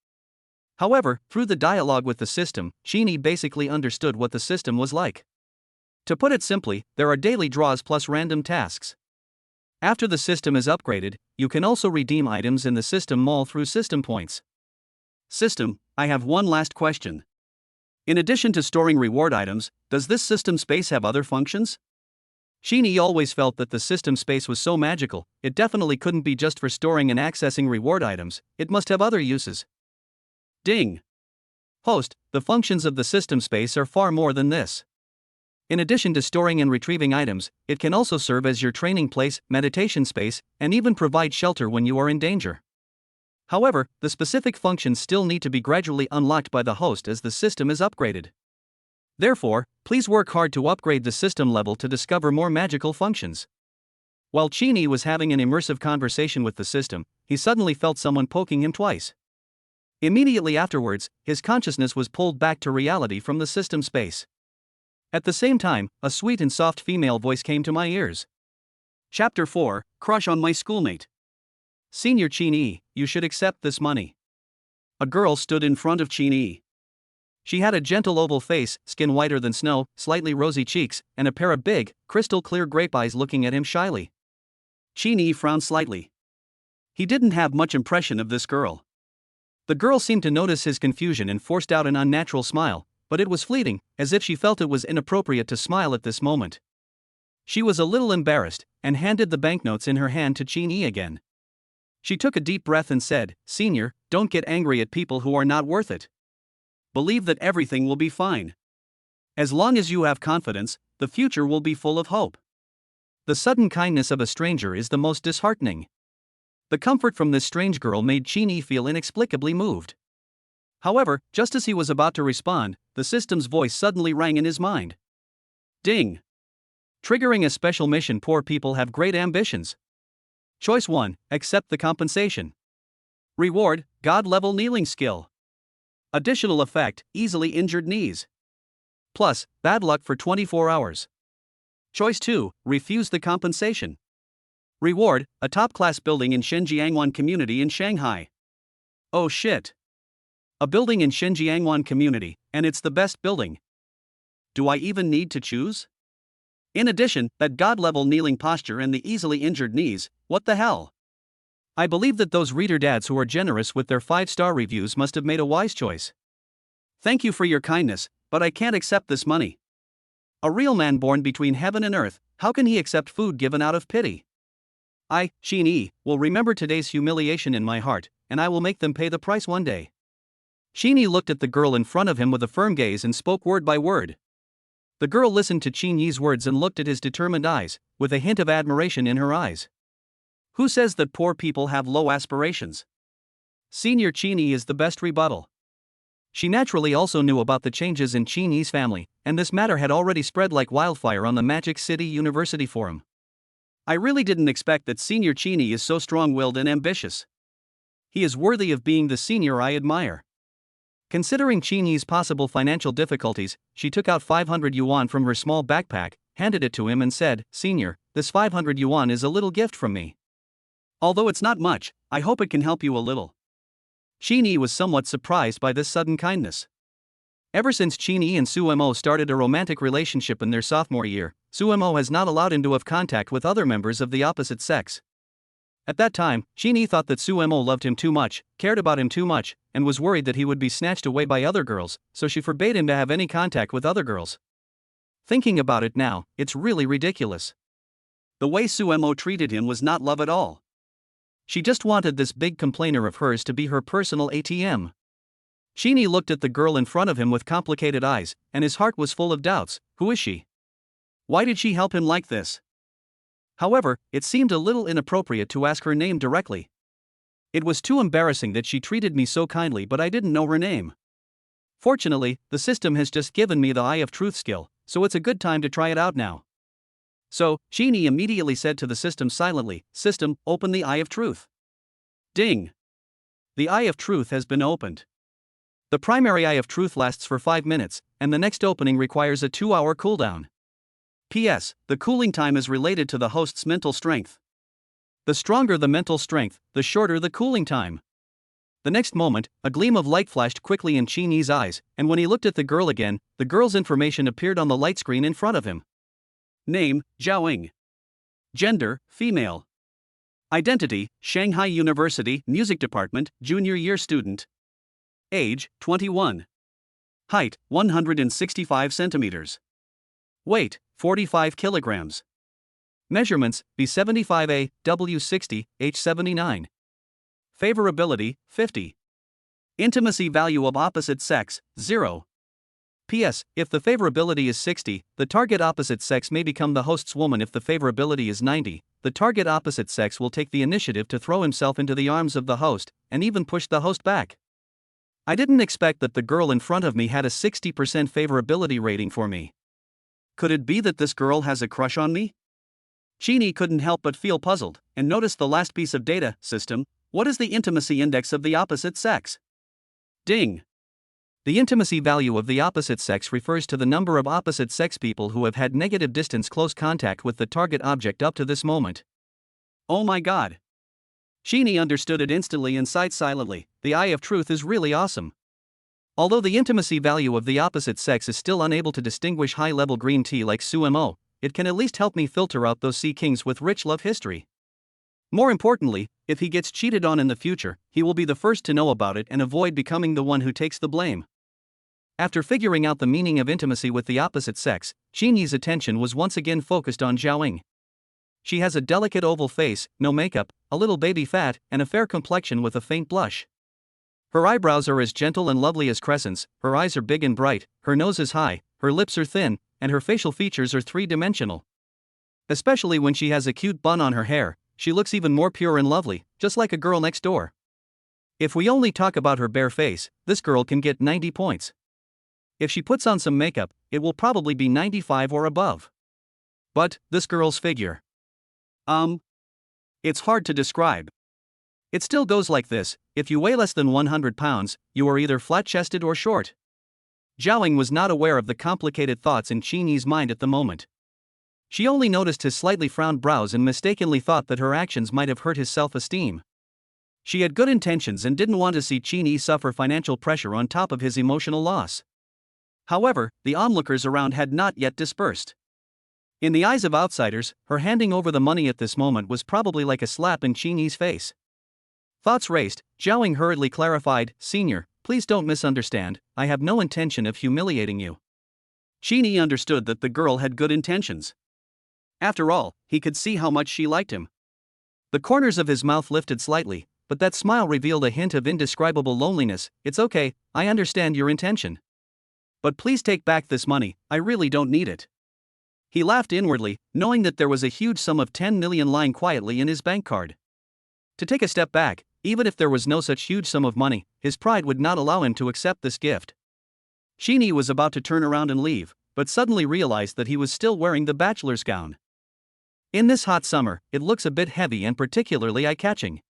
Speaker 1: However, through the dialogue with the system, Chini basically understood what the system was like. To put it simply, there are daily draws plus random tasks. After the system is upgraded, you can also redeem items in the system mall through system points. System, I have one last question. In addition to storing reward items, does this system space have other functions? Chini always felt that the system space was so magical, it definitely couldn't be just for storing and accessing reward items, it must have other uses. Ding. Host, the functions of the system space are far more than this. In addition to storing and retrieving items, it can also serve as your training place, meditation space, and even provide shelter when you are in danger. However, the specific functions still need to be gradually unlocked by the host as the system is upgraded. Therefore, please work hard to upgrade the system level to discover more magical functions. While Chini was having an immersive conversation with the system, he suddenly felt someone poking him twice. Immediately afterwards, his consciousness was pulled back to reality from the system space. At the same time, a sweet and soft female voice came to my ears. Chapter 4, Crush on My Schoolmate. Senior Chini, you should accept this money. A girl stood in front of Chini. She had a gentle oval face, skin whiter than snow, slightly rosy cheeks, and a pair of big, crystal-clear grape eyes looking at him shyly. Chini frowned slightly. He didn't have much impression of this girl. The girl seemed to notice his confusion and forced out an unnatural smile, but it was fleeting, as if she felt it was inappropriate to smile at this moment. She was a little embarrassed, and handed the banknotes in her hand to Chini again. She took a deep breath and said, "Senior, don't get angry at people who are not worth it. Believe that everything will be fine. As long as you have confidence, the future will be full of hope." The sudden kindness of a stranger is the most disheartening. The comfort from this strange girl made Chini feel inexplicably moved. However, just as he was about to respond, the system's voice suddenly rang in his mind. Ding! Triggering a special mission. Poor people have great ambitions. Choice 1, accept the compensation. Reward, God-level kneeling skill. Additional effect, easily injured knees. Plus, bad luck for 24 hours. Choice 2, refuse the compensation. Reward, a top-class building in Shenjiangwan community in Shanghai. Oh shit. A building in Shenjiangwan community, and it's the best building. Do I even need to choose? In addition, that God-level kneeling posture and the easily injured knees, what the hell? I believe that those reader dads who are generous with their 5-star reviews must have made a wise choice. Thank you for your kindness, but I can't accept this money. A real man born between heaven and earth, how can he accept food given out of pity? I, Chini, will remember today's humiliation in my heart, and I will make them pay the price one day. Chini looked at the girl in front of him with a firm gaze and spoke word by word. The girl listened to Chini's words and looked at his determined eyes, with a hint of admiration in her eyes. Who says that poor people have low aspirations? Senior Chini is the best rebuttal. She naturally also knew about the changes in Chini's family, and this matter had already spread like wildfire on the Magic City University forum. I really didn't expect that Senior Chini is so strong-willed and ambitious. He is worthy of being the senior I admire. Considering Chini's possible financial difficulties, she took out 500 yuan from her small backpack, handed it to him and said, "Senior, this 500 yuan is a little gift from me. Although it's not much, I hope it can help you a little." Chini was somewhat surprised by this sudden kindness. Ever since Chini and Suemo started a romantic relationship in their sophomore year, Suemo has not allowed him to have contact with other members of the opposite sex. At that time, Chini thought that Suemo loved him too much, cared about him too much, and was worried that he would be snatched away by other girls, so she forbade him to have any contact with other girls. Thinking about it now, it's really ridiculous. The way Suemo treated him was not love at all. She just wanted this big complainer of hers to be her personal ATM. Chini looked at the girl in front of him with complicated eyes, and his heart was full of doubts. Who is she? Why did she help him like this? However, it seemed a little inappropriate to ask her name directly. It was too embarrassing that she treated me so kindly, but I didn't know her name. Fortunately, the system has just given me the Eye of Truth skill, so it's a good time to try it out now. So, Chini immediately said to the system silently, "System, open the Eye of Truth." Ding! The Eye of Truth has been opened. The primary Eye of Truth lasts for 5 minutes, and the next opening requires a 2-hour cooldown. P.S. The cooling time is related to the host's mental strength. The stronger the mental strength, the shorter the cooling time. The next moment, a gleam of light flashed quickly in Chini's eyes, and when he looked at the girl again, the girl's information appeared on the light screen in front of him. Name, Zhaoying. Gender, female. Identity, Shanghai University, Music Department, junior year student. Age, 21. Height, 165 centimeters. Weight, 45 kilograms. Measurements, B75A, W60, H79. Favorability, 50. Intimacy value of opposite sex, 0. P.S. If the favorability is 60, the target opposite sex may become the host's woman. If the favorability is 90, the target opposite sex will take the initiative to throw himself into the arms of the host, and even pushed the host back. I didn't expect that the girl in front of me had a 60% favorability rating for me. Could it be that this girl has a crush on me? Chini couldn't help but feel puzzled, and noticed the last piece of data. System, what is the intimacy index of the opposite sex? Ding! The intimacy value of the opposite sex refers to the number of opposite sex people who have had negative distance close contact with the target object up to this moment. Oh my god! Chini understood it instantly and sighed silently. The eye of truth is really awesome. Although the intimacy value of the opposite sex is still unable to distinguish high-level green tea like Sumo, it can at least help me filter out those sea kings with rich love history. More importantly, if he gets cheated on in the future, he will be the first to know about it and avoid becoming the one who takes the blame. After figuring out the meaning of intimacy with the opposite sex, Chini's attention was once again focused on Zhaoying. She has a delicate oval face, no makeup, a little baby fat, and a fair complexion with a faint blush. Her eyebrows are as gentle and lovely as crescents, her eyes are big and bright, her nose is high, her lips are thin, and her facial features are three-dimensional. Especially when she has a cute bun on her hair, she looks even more pure and lovely, just like a girl next door. If we only talk about her bare face, this girl can get 90 points. If she puts on some makeup, it will probably be 95 or above. But, this girl's figure. It's hard to describe. It still goes like this: if you weigh less than 100 pounds, you are either flat-chested or short. Zhaoying was not aware of the complicated thoughts in Chini's mind at the moment. She only noticed his slightly frowned brows and mistakenly thought that her actions might have hurt his self-esteem. She had good intentions and didn't want to see Chini suffer financial pressure on top of his emotional loss. However, the onlookers around had not yet dispersed. In the eyes of outsiders, her handing over the money at this moment was probably like a slap in Chini's face. Thoughts raced. Zhaoying hurriedly clarified, "Senior, please don't misunderstand, I have no intention of humiliating you." Chini understood that the girl had good intentions. After all, he could see how much she liked him. The corners of his mouth lifted slightly, but that smile revealed a hint of indescribable loneliness. "It's okay, I understand your intention. But please take back this money, I really don't need it." He laughed inwardly, knowing that there was a huge sum of 10 million lying quietly in his bank card. To take a step back, even if there was no such huge sum of money, his pride would not allow him to accept this gift. Chini was about to turn around and leave, but suddenly realized that he was still wearing the bachelor's gown. In this hot summer, it looks a bit heavy and particularly eye-catching.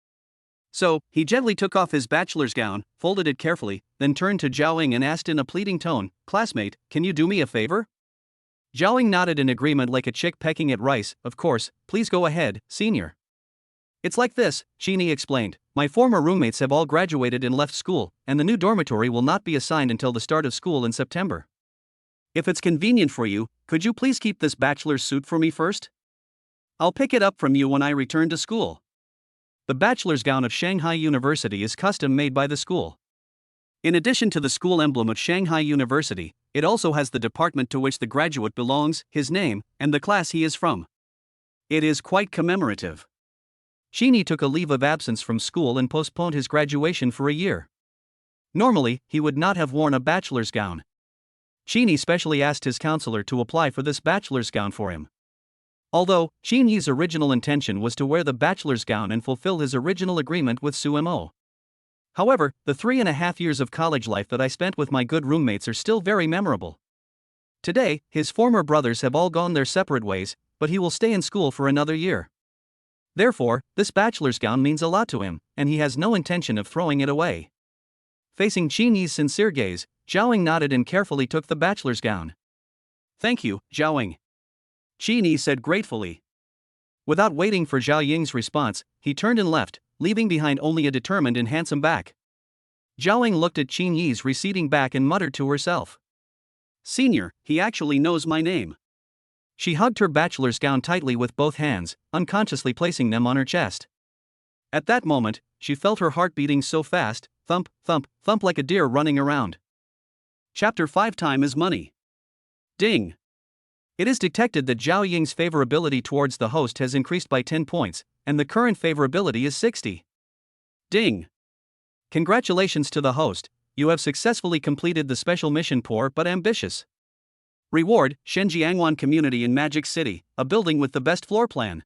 Speaker 1: So, he gently took off his bachelor's gown, folded it carefully, then turned to Zhaoying and asked in a pleading tone, "Classmate, can you do me a favor?" Zhaoying nodded in agreement like a chick pecking at rice. "Of course, please go ahead, senior." "It's like this," Chini explained. "My former roommates have all graduated and left school, and the new dormitory will not be assigned until the start of school in September. If it's convenient for you, could you please keep this bachelor's suit for me first? I'll pick it up from you when I return to school." The bachelor's gown of Shanghai University is custom made by the school. In addition to the school emblem of Shanghai University, it also has the department to which the graduate belongs, his name, and the class he is from. It is quite commemorative. Chini took a leave of absence from school and postponed his graduation for a year. Normally, he would not have worn a bachelor's gown. Chini specially asked his counselor to apply for this bachelor's gown for him. Although, Chini's original intention was to wear the bachelor's gown and fulfill his original agreement with Sumo. However, the 3.5 years of college life that I spent with my good roommates are still very memorable. Today, his former brothers have all gone their separate ways, but he will stay in school for another year. Therefore, this bachelor's gown means a lot to him, and he has no intention of throwing it away. Facing Chini's sincere gaze, Zhaoying nodded and carefully took the bachelor's gown. "Thank you, Zhaoying," Chini said gratefully. Without waiting for Zhaoying's response, he turned and left, leaving behind only a determined and handsome back. Zhaoying looked at Chini's receding back and muttered to herself, "Senior, he actually knows my name." She hugged her bachelor's gown tightly with both hands, unconsciously placing them on her chest. At that moment, she felt her heart beating so fast, thump, thump, thump like a deer running around. Chapter 5: Time is Money. Ding! It is detected that Zhaoying's favorability towards the host has increased by 10 points, and the current favorability is 60. Ding! Congratulations to the host, you have successfully completed the special mission Poor but Ambitious. Reward, Shenjiangwan Community in Magic City, a building with the best floor plan.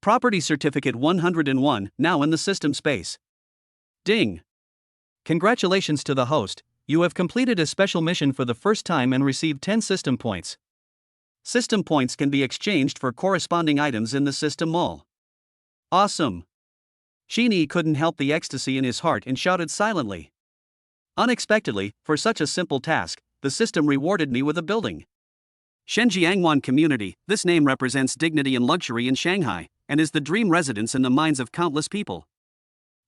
Speaker 1: Property Certificate 101, now in the system space. Ding! Congratulations to the host, you have completed a special mission for the first time and received 10 system points. System points can be exchanged for corresponding items in the system mall. Awesome! Sheeny couldn't help the ecstasy in his heart and shouted silently. Unexpectedly, for such a simple task, the system rewarded me with a building. Shenjiangwan Community, this name represents dignity and luxury in Shanghai, and is the dream residence in the minds of countless people.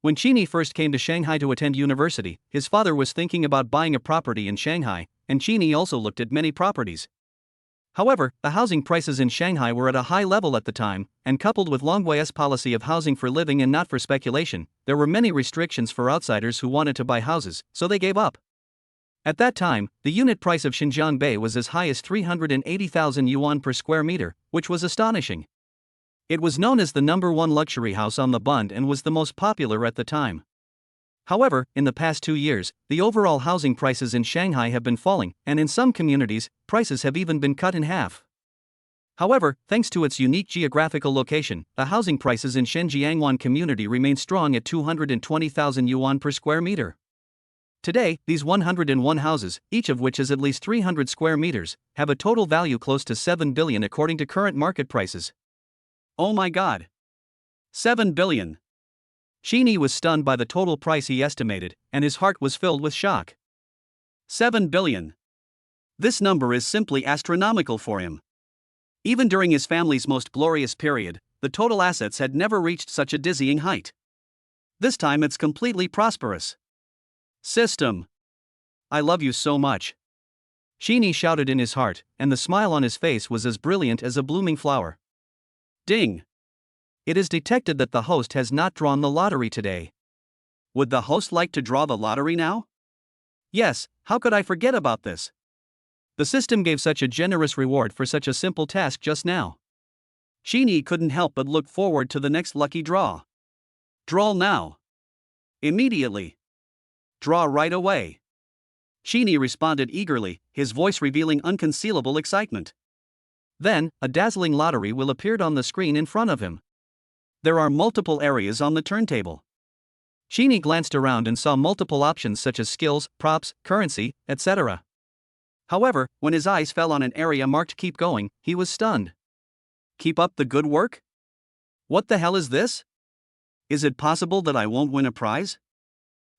Speaker 1: When Sheeny first came to Shanghai to attend university, his father was thinking about buying a property in Shanghai, and Sheeny also looked at many properties. However, the housing prices in Shanghai were at a high level at the time, and coupled with Longwei's policy of housing for living and not for speculation, there were many restrictions for outsiders who wanted to buy houses, so they gave up. At that time, the unit price of Xinjiang Bay was as high as 380,000 yuan per square meter, which was astonishing. It was known as the #1 luxury house on the Bund and was the most popular at the time. However, in the past 2 years, the overall housing prices in Shanghai have been falling, and in some communities, prices have even been cut in half. However, thanks to its unique geographical location, the housing prices in Shenjiangwan community remain strong at 220,000 yuan per square meter. Today, these 101 houses, each of which is at least 300 square meters, have a total value close to 7 billion according to current market prices. Oh my god! 7 billion! Sheeny was stunned by the total price he estimated, and his heart was filled with shock. 7 billion! This number is simply astronomical for him. Even during his family's most glorious period, the total assets had never reached such a dizzying height. This time it's completely prosperous. System! I love you so much! Sheeny shouted in his heart, and the smile on his face was as brilliant as a blooming flower. Ding! It is detected that the host has not drawn the lottery today. Would the host like to draw the lottery now? Yes, how could I forget about this? The system gave such a generous reward for such a simple task just now. Sheeny couldn't help but look forward to the next lucky draw. Draw now. Immediately. Draw right away. Sheeny responded eagerly, his voice revealing unconcealable excitement. Then, a dazzling lottery will appear on the screen in front of him. There are multiple areas on the turntable. Sheeny glanced around and saw multiple options such as skills, props, currency, etc. However, when his eyes fell on an area marked "Keep Going," he was stunned. Keep up the good work? What the hell is this? Is it possible that I won't win a prize?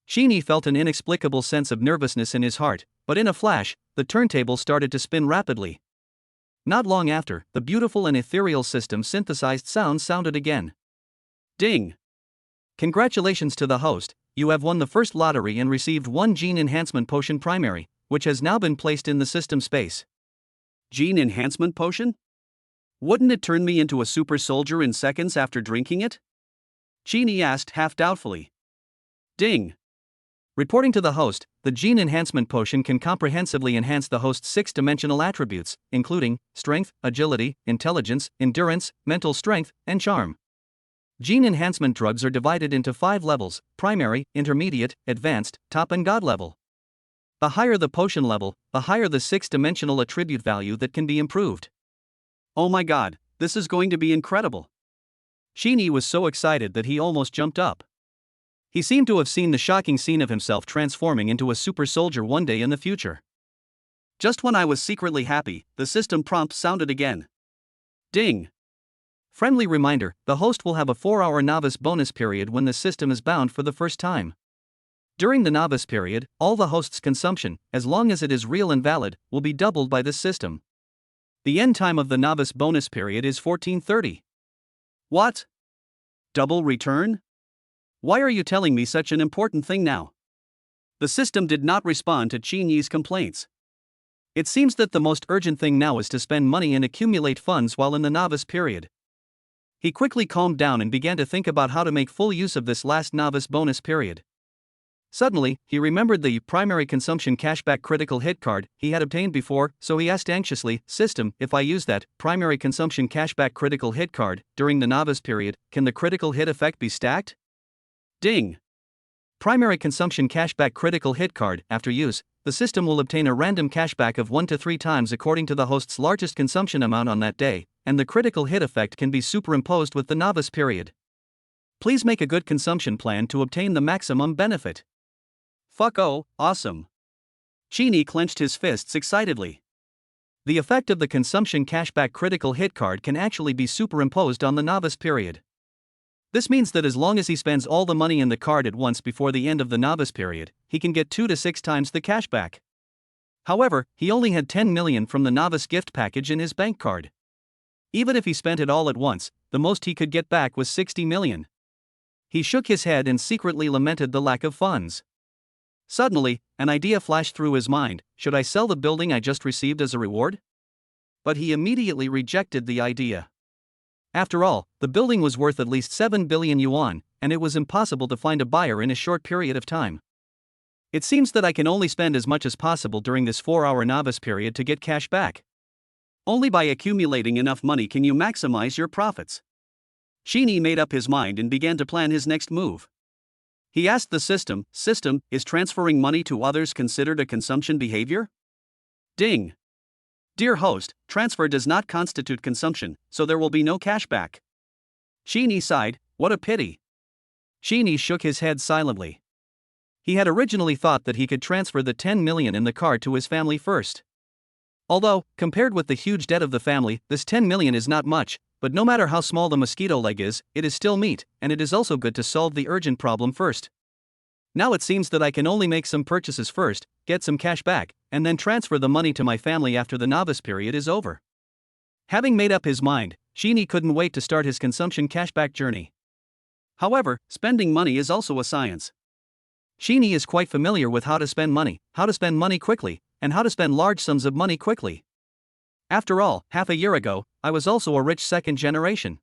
Speaker 1: Sheeny felt an inexplicable sense of nervousness in his heart, but in a flash, the turntable started to spin rapidly. Not long after, the beautiful and ethereal system synthesized sounds sounded again. Ding! Congratulations to the host, you have won the first lottery and received 1 Gene Enhancement Potion Primary, which has now been placed in the system space. Gene Enhancement Potion? Wouldn't it turn me into a super soldier in seconds after drinking it? Sheeny asked half doubtfully. Ding! Reporting to the host, the Gene Enhancement Potion can comprehensively enhance the host's 6-dimensional attributes, including strength, agility, intelligence, endurance, mental strength, and charm. Gene enhancement drugs are divided into 5 levels: primary, intermediate, advanced, top and god level. The higher the potion level, the higher the 6-dimensional attribute value that can be improved. Oh my god, this is going to be incredible! Sheeny was so excited that he almost jumped up. He seemed to have seen the shocking scene of himself transforming into a super soldier one day in the future. Just when I was secretly happy, the system prompt sounded again. Ding! Friendly reminder, the host will have a 4-hour novice bonus period when the system is bound for the first time. During the novice period, all the host's consumption, as long as it is real and valid, will be doubled by this system. The end time of the novice bonus period is 1430. What? Double return? Why are you telling me such an important thing now? The system did not respond to Sheeny's complaints. It seems that the most urgent thing now is to spend money and accumulate funds while in the novice period. He quickly calmed down and began to think about how to make full use of this last novice bonus period. Suddenly, he remembered the primary consumption cashback critical hit card he had obtained before, so he asked anxiously, "System, if I use that primary consumption cashback critical hit card during the novice period, can the critical hit effect be stacked?" Ding! Primary consumption cashback critical hit card. After use, the system will obtain a random cashback of 1 to 3 times according to the host's largest consumption amount on that day, and the critical hit effect can be superimposed with the novice period. Please make a good consumption plan to obtain the maximum benefit. Fuck oh, awesome. Sheeny clenched his fists excitedly. The effect of the consumption cashback critical hit card can actually be superimposed on the novice period. This means that as long as he spends all the money in the card at once before the end of the novice period, he can get 2 to 6 times the cashback. However, he only had 10 million from the novice gift package in his bank card. Even if he spent it all at once, the most he could get back was 60 million. He shook his head and secretly lamented the lack of funds. Suddenly, an idea flashed through his mind: should I sell the building I just received as a reward? But he immediately rejected the idea. After all, the building was worth at least 7 billion yuan, and it was impossible to find a buyer in a short period of time. It seems that I can only spend as much as possible during this 4-hour novice period to get cash back. Only by accumulating enough money can you maximize your profits. Sheeny made up his mind and began to plan his next move. He asked the system, is transferring money to others considered a consumption behavior? Ding. Dear host, transfer does not constitute consumption, so there will be no cashback. Sheeny sighed, what a pity. Sheeny shook his head silently. He had originally thought that he could transfer the 10 million in the card to his family first. Although, compared with the huge debt of the family, this 10 million is not much, but no matter how small the mosquito leg is, it is still meat, and it is also good to solve the urgent problem first. Now it seems that I can only make some purchases first, get some cash back, and then transfer the money to my family after the novice period is over. Having made up his mind, Sheeny couldn't wait to start his consumption cashback journey. However, spending money is also a science. Sheeny is quite familiar with how to spend money quickly, and how to spend large sums of money quickly. After all, half a year ago, I was also a rich second generation.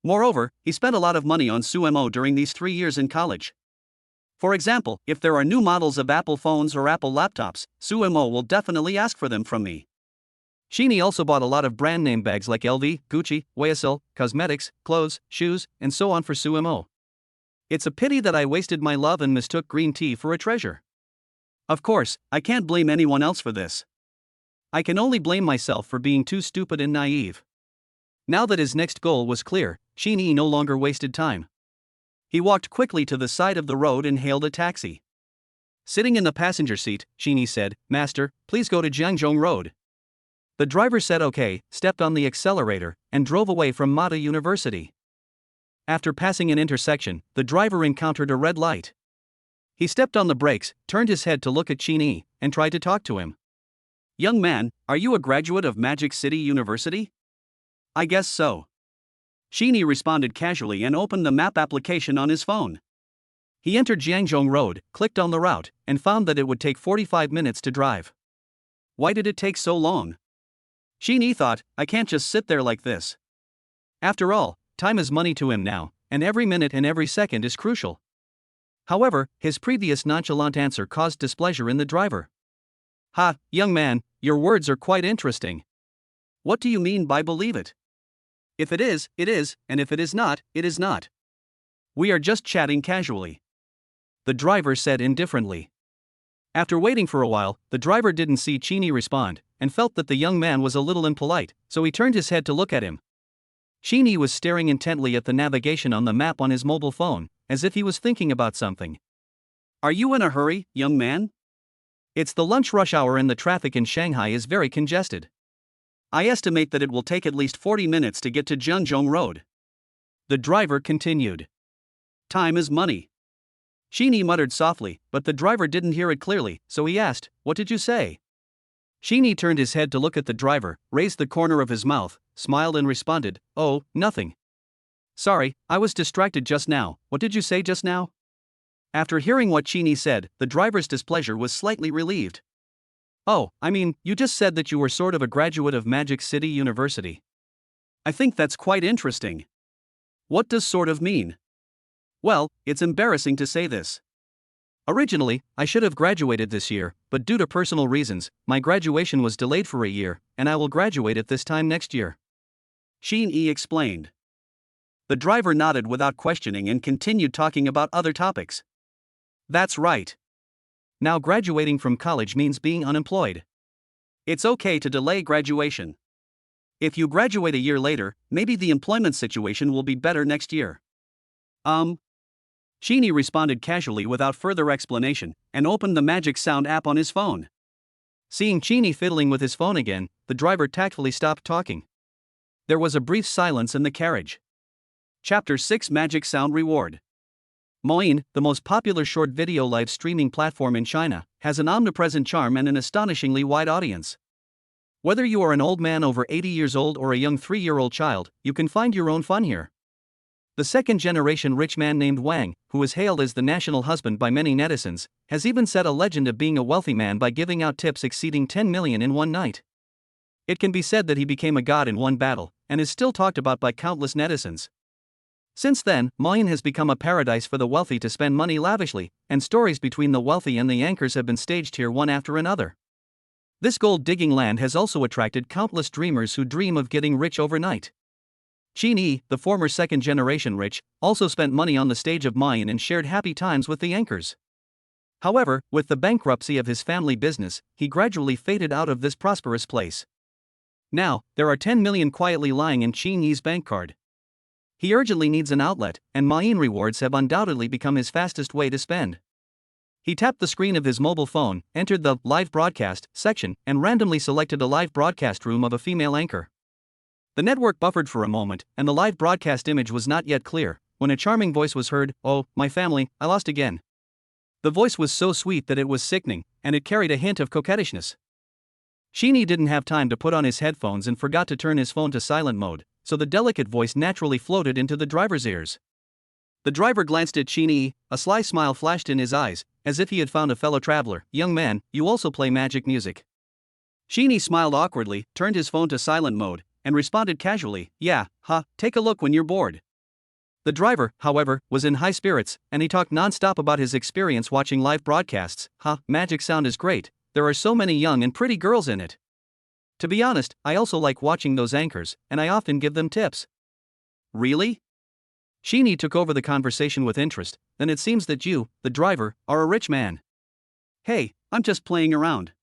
Speaker 1: Moreover, he spent a lot of money on Sumo during these 3 years in college. For example, if there are new models of Apple phones or Apple laptops, Sumo will definitely ask for them from me. Sheeny also bought a lot of brand name bags like LV, Gucci, YSL, cosmetics, clothes, shoes, and so on for Sumo. It's a pity that I wasted my love and mistook green tea for a treasure. Of course, I can't blame anyone else for this. I can only blame myself for being too stupid and naive. Now that his next goal was clear, Sheeny no longer wasted time. He walked quickly to the side of the road and hailed a taxi. Sitting in the passenger seat, Sheeny said, "Master, please go to Jiangzhong Road." The driver said okay, stepped on the accelerator, and drove away from Mata University. After passing an intersection, the driver encountered a red light. He stepped on the brakes, turned his head to look at Sheeny, and tried to talk to him. "Young man, are you a graduate of Magic City University?" "I guess so." Sheeny responded casually and opened the map application on his phone. He entered Jiangzhong Road, clicked on the route, and found that it would take 45 minutes to drive. Why did it take so long? Sheeny thought, I can't just sit there like this. After all, time is money to him now, and every minute and every second is crucial. However, his previous nonchalant answer caused displeasure in the driver. "Ha, young man, your words are quite interesting. What do you mean by believe it? If it is, and if it is not, it is not. We are just chatting casually," the driver said indifferently. After waiting for a while, the driver didn't see Sheeny respond, and felt that the young man was a little impolite, so he turned his head to look at him. Sheeny was staring intently at the navigation on the map on his mobile phone, as if he was thinking about something. "Are you in a hurry, young man? It's the lunch rush hour and the traffic in Shanghai is very congested. I estimate that it will take at least 40 minutes to get to Jiangzhong Road." The driver continued. "Time is money." Sheeny muttered softly, but the driver didn't hear it clearly, so he asked, "What did you say?" Sheeny turned his head to look at the driver, raised the corner of his mouth, smiled and responded, "Oh, nothing. Sorry, I was distracted just now. What did you say just now?" After hearing what Sheeny said, the driver's displeasure was slightly relieved. "Oh, I mean, you just said that you were sort of a graduate of Magic City University. I think that's quite interesting." "What does sort of mean?" "Well, it's embarrassing to say this. Originally, I should have graduated this year, but due to personal reasons, my graduation was delayed for a year, and I will graduate at this time next year," Sheeny explained. The driver nodded without questioning and continued talking about other topics. "That's right. Now graduating from college means being unemployed. It's okay to delay graduation. If you graduate a year later, maybe the employment situation will be better next year. Sheeny responded casually without further explanation, and opened the Magic Sound app on his phone. Seeing Sheeny fiddling with his phone again, the driver tactfully stopped talking. There was a brief silence in the carriage. Chapter 6 Magic Sound Reward. Douyin, the most popular short video live streaming platform in China, has an omnipresent charm and an astonishingly wide audience. Whether you are an old man over 80 years old or a young 3-year-old child, you can find your own fun here. The second-generation rich man named Wang, who is hailed as the national husband by many netizens, has even set a legend of being a wealthy man by giving out tips exceeding 10 million in one night. It can be said that he became a god in one battle, and is still talked about by countless netizens. Since then, Douyin has become a paradise for the wealthy to spend money lavishly, and stories between the wealthy and the anchors have been staged here one after another. This gold-digging land has also attracted countless dreamers who dream of getting rich overnight. Sheeny, the former second-generation rich, also spent money on the stage of Douyin and shared happy times with the anchors. However, with the bankruptcy of his family business, he gradually faded out of this prosperous place. Now, there are 10 million quietly lying in Sheeny's bank card. He urgently needs an outlet, and Douyin rewards have undoubtedly become his fastest way to spend. He tapped the screen of his mobile phone, entered the live broadcast section, and randomly selected a live broadcast room of a female anchor. The network buffered for a moment, and the live broadcast image was not yet clear, when a charming voice was heard. "Oh, my family, I lost again." The voice was so sweet that it was sickening, and it carried a hint of coquettishness. Sheeny didn't have time to put on his headphones and forgot to turn his phone to silent mode, so the delicate voice naturally floated into the driver's ears. The driver glanced at Sheeny, a sly smile flashed in his eyes, as if he had found a fellow traveler. "Young man, you also play magic music?" Sheeny smiled awkwardly, turned his phone to silent mode, and responded casually, "Yeah, take a look when you're bored." The driver, however, was in high spirits, and he talked non-stop about his experience watching live broadcasts. Magic Sound is great, there are so many young and pretty girls in it. To be honest, I also like watching those anchors, and I often give them tips." "Really?" Sheeny took over the conversation with interest. "Then it seems that you, the driver, are a rich man." "Hey, I'm just playing around."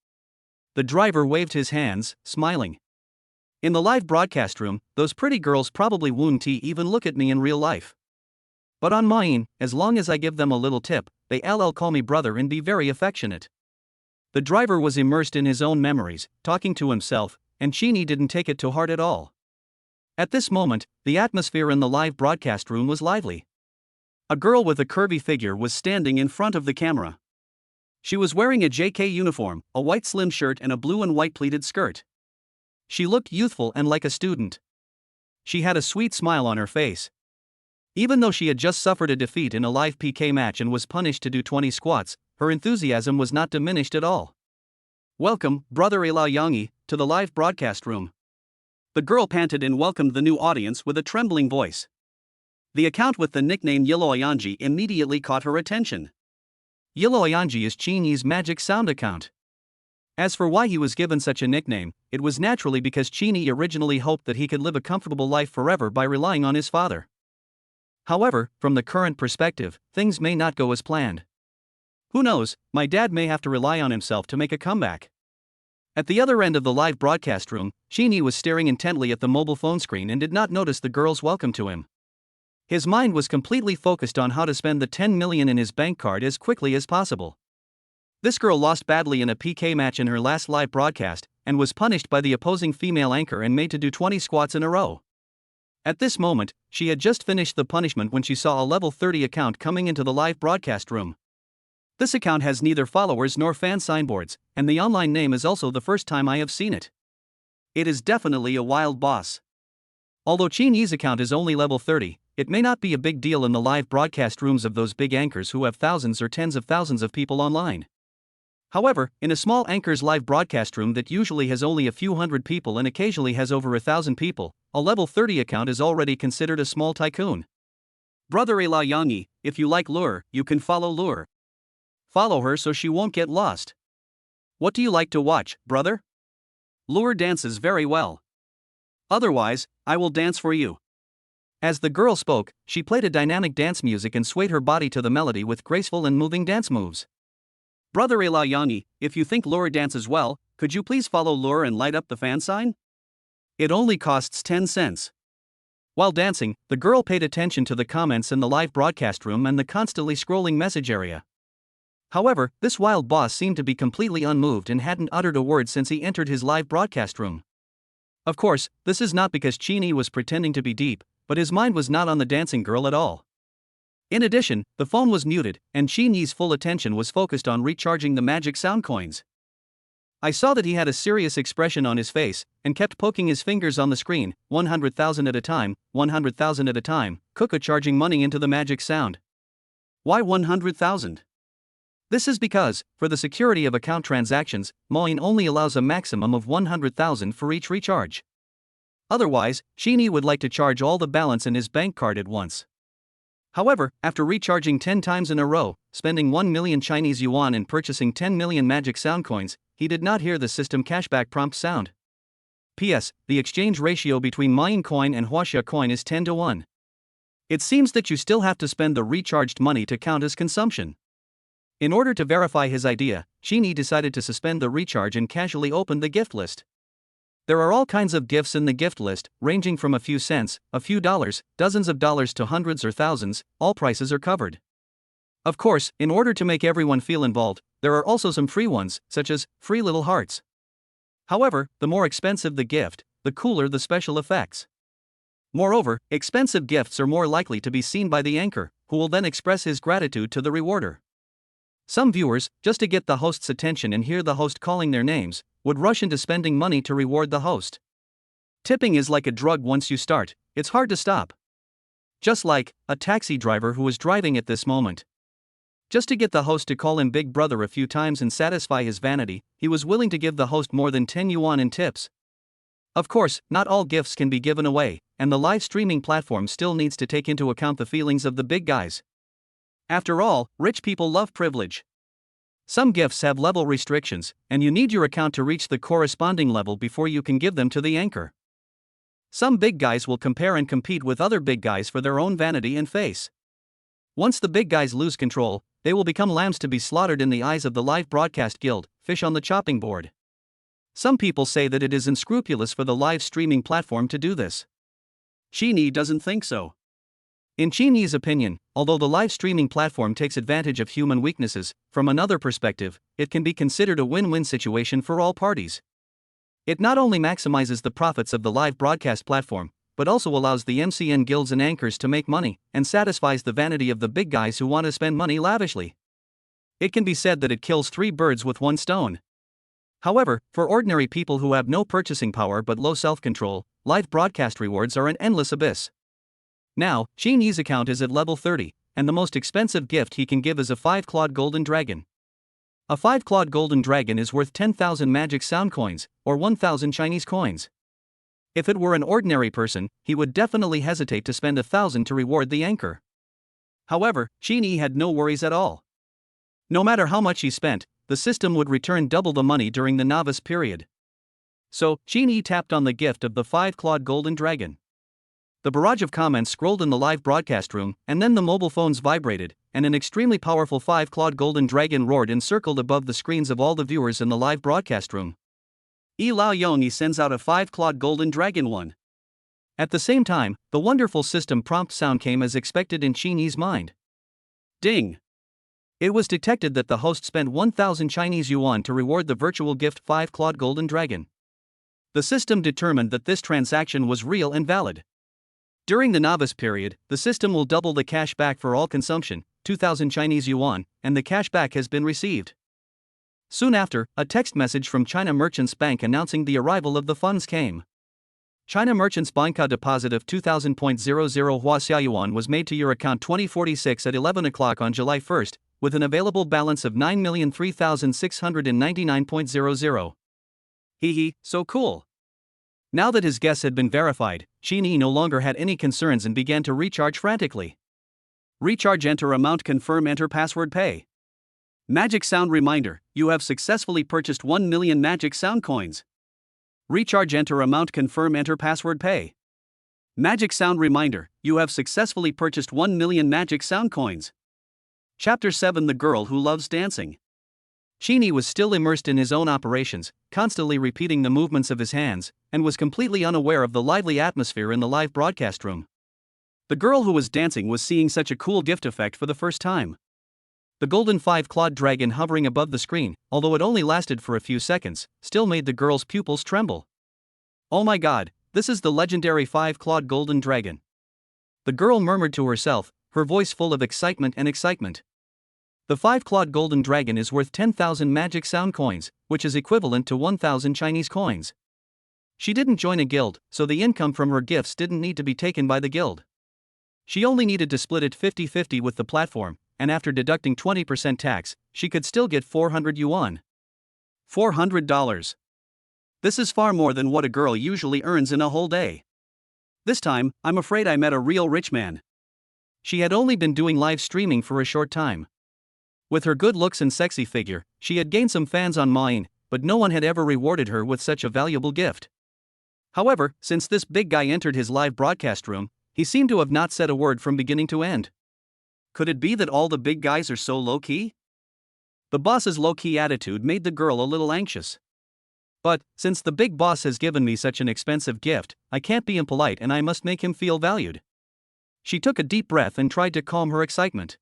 Speaker 1: The driver waved his hands, smiling. "In the live broadcast room, those pretty girls probably won't even look at me in real life. But on Douyin, as long as I give them a little tip, they call me brother and be very affectionate." The driver was immersed in his own memories, talking to himself, and Sheeny didn't take it to heart at all. At this moment, the atmosphere in the live broadcast room was lively. A girl with a curvy figure was standing in front of the camera. She was wearing a JK uniform, a white slim shirt and a blue and white pleated skirt. She looked youthful and like a student. She had a sweet smile on her face. Even though she had just suffered a defeat in a live PK match and was punished to do 20 squats, her enthusiasm was not diminished at all. "Welcome, brother Yangi, to the live broadcast room." The girl panted and welcomed the new audience with a trembling voice. The account with the nickname Yangi immediately caught her attention. Yangi is Sheeny's Magic Sound account. As for why he was given such a nickname, it was naturally because Sheeny originally hoped that he could live a comfortable life forever by relying on his father. However, from the current perspective, things may not go as planned. "Who knows, my dad may have to rely on himself to make a comeback." At the other end of the live broadcast room, Sheeny was staring intently at the mobile phone screen and did not notice the girl's welcome to him. His mind was completely focused on how to spend the 10 million in his bank card as quickly as possible. This girl lost badly in a PK match in her last live broadcast, and was punished by the opposing female anchor and made to do 20 squats in a row. At this moment, she had just finished the punishment when she saw a level 30 account coming into the live broadcast room. This account has neither followers nor fan signboards, and the online name is also the first time I have seen it. It is definitely a wild boss. Although Sheeny's account is only level 30, it may not be a big deal in the live broadcast rooms of those big anchors who have thousands or tens of thousands of people online. However, in a small anchor's live broadcast room that usually has only a few hundred people and occasionally has over 1,000 people, a level 30 account is already considered a small tycoon. "Brother Yangi, if you like Lure, you can follow Lure. Follow her so she won't get lost. What do you like to watch, brother? Lure dances very well. Otherwise, I will dance for you." As the girl spoke, she played a dynamic dance music and swayed her body to the melody with graceful and moving dance moves. "Brother Yangi, if you think Lure dances well, could you please follow Lure and light up the fan sign? It only costs 10 cents. While dancing, the girl paid attention to the comments in the live broadcast room and the constantly scrolling message area. However, this wild boss seemed to be completely unmoved and hadn't uttered a word since he entered his live broadcast room. Of course, this is not because Chini was pretending to be deep, but his mind was not on the dancing girl at all. In addition, the phone was muted, and Chini's full attention was focused on recharging the magic sound coins. I saw that he had a serious expression on his face, and kept poking his fingers on the screen, 100,000 at a time, 100,000 at a time, Kuka charging money into the magic sound. Why 100,000? This is because, for the security of account transactions, Moin only allows a maximum of 100,000 for each recharge. Otherwise, Chini would like to charge all the balance in his bank card at once. However, after recharging 10 times in a row, spending 1 million Chinese yuan and purchasing 10 million magic sound coins, he did not hear the system cashback prompt sound. P.S. The exchange ratio between Mayan coin and Huaxia coin is 10 to 1. It seems that you still have to spend the recharged money to count as consumption. In order to verify his idea, Chini decided to suspend the recharge and casually opened the gift list. There are all kinds of gifts in the gift list, ranging from a few cents, a few dollars, dozens of dollars to hundreds or thousands. All prices are covered. Of course, in order to make everyone feel involved, there are also some free ones, such as free little hearts. However, the more expensive the gift, the cooler the special effects. Moreover, expensive gifts are more likely to be seen by the anchor, who will then express his gratitude to the rewarder. Some viewers, just to get the host's attention and hear the host calling their names, would rush into spending money to reward the host. Tipping is like a drug. Once you start, it's hard to stop. Just like a taxi driver who was driving at this moment. Just to get the host to call him Big Brother a few times and satisfy his vanity, he was willing to give the host more than 10 yuan in tips. Of course, not all gifts can be given away, and the live streaming platform still needs to take into account the feelings of the big guys. After all, rich people love privilege. Some gifts have level restrictions, and you need your account to reach the corresponding level before you can give them to the anchor. Some big guys will compare and compete with other big guys for their own vanity and face. Once the big guys lose control, they will become lambs to be slaughtered in the eyes of the live broadcast guild, fish on the chopping board. Some people say that it is unscrupulous for the live streaming platform to do this. Chini doesn't think so. In Chini's opinion, although the live streaming platform takes advantage of human weaknesses, from another perspective, it can be considered a win-win situation for all parties. It not only maximizes the profits of the live broadcast platform, but also allows the MCN guilds and anchors to make money, and satisfies the vanity of the big guys who want to spend money lavishly. It can be said that it kills 3 birds with 1 stone. However, for ordinary people who have no purchasing power but low self-control, live broadcast rewards are an endless abyss. Now, Chini's account is at level 30, and the most expensive gift he can give is a 5-clawed golden dragon. A 5-clawed golden dragon is worth 10,000 magic sound coins, or 1,000 Chinese coins. If it were an ordinary person, he would definitely hesitate to spend 1,000 to reward the anchor. However, Chini had no worries at all. No matter how much he spent, the system would return double the money during the novice period. So, Chini tapped on the gift of the 5-clawed golden dragon. The barrage of comments scrolled in the live broadcast room, and then the mobile phones vibrated, and an extremely powerful 5-clawed golden dragon roared and circled above the screens of all the viewers in the live broadcast room. Yi Lao Yongyi sends out a 5-clawed golden dragon one. At the same time, the wonderful system prompt sound came as expected in Chini's mind. Ding! It was detected that the host spent 1,000 Chinese yuan to reward the virtual gift 5-clawed golden dragon. The system determined that this transaction was real and valid. During the novice period, the system will double the cash back for all consumption, 2,000 Chinese yuan, and the cash back has been received. Soon after, a text message from China Merchants Bank announcing the arrival of the funds came. China Merchants Bank deposit of 2,000.00 Huaxia yuan was made to your account 2046 at 11 o'clock on July 1st, with an available balance of 9,003,699.00. Hee, so cool. Now that his guess had been verified, Chini no longer had any concerns and began to recharge frantically. Recharge, enter amount, confirm, enter password, pay. Magic sound reminder, you have successfully purchased 1 million magic sound coins. Recharge, enter amount, confirm, enter password, pay. Magic sound reminder, you have successfully purchased 1 million magic sound coins. Chapter 7, The Girl Who Loves Dancing. Genie was still immersed in his own operations, constantly repeating the movements of his hands, and was completely unaware of the lively atmosphere in the live broadcast room. The girl who was dancing was seeing such a cool gift effect for the first time. The golden 5-clawed dragon hovering above the screen, although it only lasted for a few seconds, still made the girl's pupils tremble. "Oh my god, this is the legendary 5-clawed golden dragon," the girl murmured to herself, her voice full of excitement and excitement. The 5-clawed golden dragon is worth 10,000 magic sound coins, which is equivalent to 1,000 Chinese coins. She didn't join a guild, so the income from her gifts didn't need to be taken by the guild. She only needed to split it 50-50 with the platform, and after deducting 20% tax, she could still get 400 yuan. $400. This is far more than what a girl usually earns in a whole day. This time, I'm afraid I met a real rich man. She had only been doing live streaming for a short time. With her good looks and sexy figure, she had gained some fans online, but no one had ever rewarded her with such a valuable gift. However, since this big guy entered his live broadcast room, he seemed to have not said a word from beginning to end. Could it be that all the big guys are so low-key? The boss's low-key attitude made the girl a little anxious. But, since the big boss has given me such an expensive gift, I can't be impolite and I must make him feel valued. She took a deep breath and tried to calm her excitement.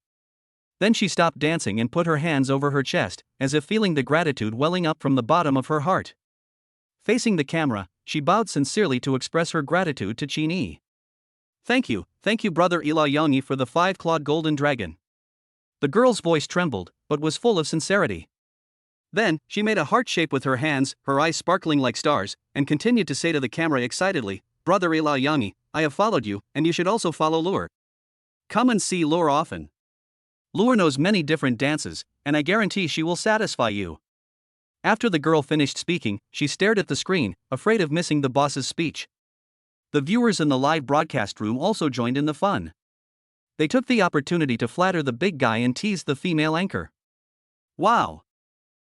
Speaker 1: Then she stopped dancing and put her hands over her chest, as if feeling the gratitude welling up from the bottom of her heart. Facing the camera, she bowed sincerely to express her gratitude to Qin. Thank you, brother Ilayongi, for the 5-clawed golden dragon." The girl's voice trembled, but was full of sincerity. Then, she made a heart shape with her hands, her eyes sparkling like stars, and continued to say to the camera excitedly, "Brother Ilayongi, I have followed you, and you should also follow Lure. Come and see Lure often. Lure knows many different dances, and I guarantee she will satisfy you." After the girl finished speaking, she stared at the screen, afraid of missing the boss's speech. The viewers in the live broadcast room also joined in the fun. They took the opportunity to flatter the big guy and tease the female anchor. "Wow!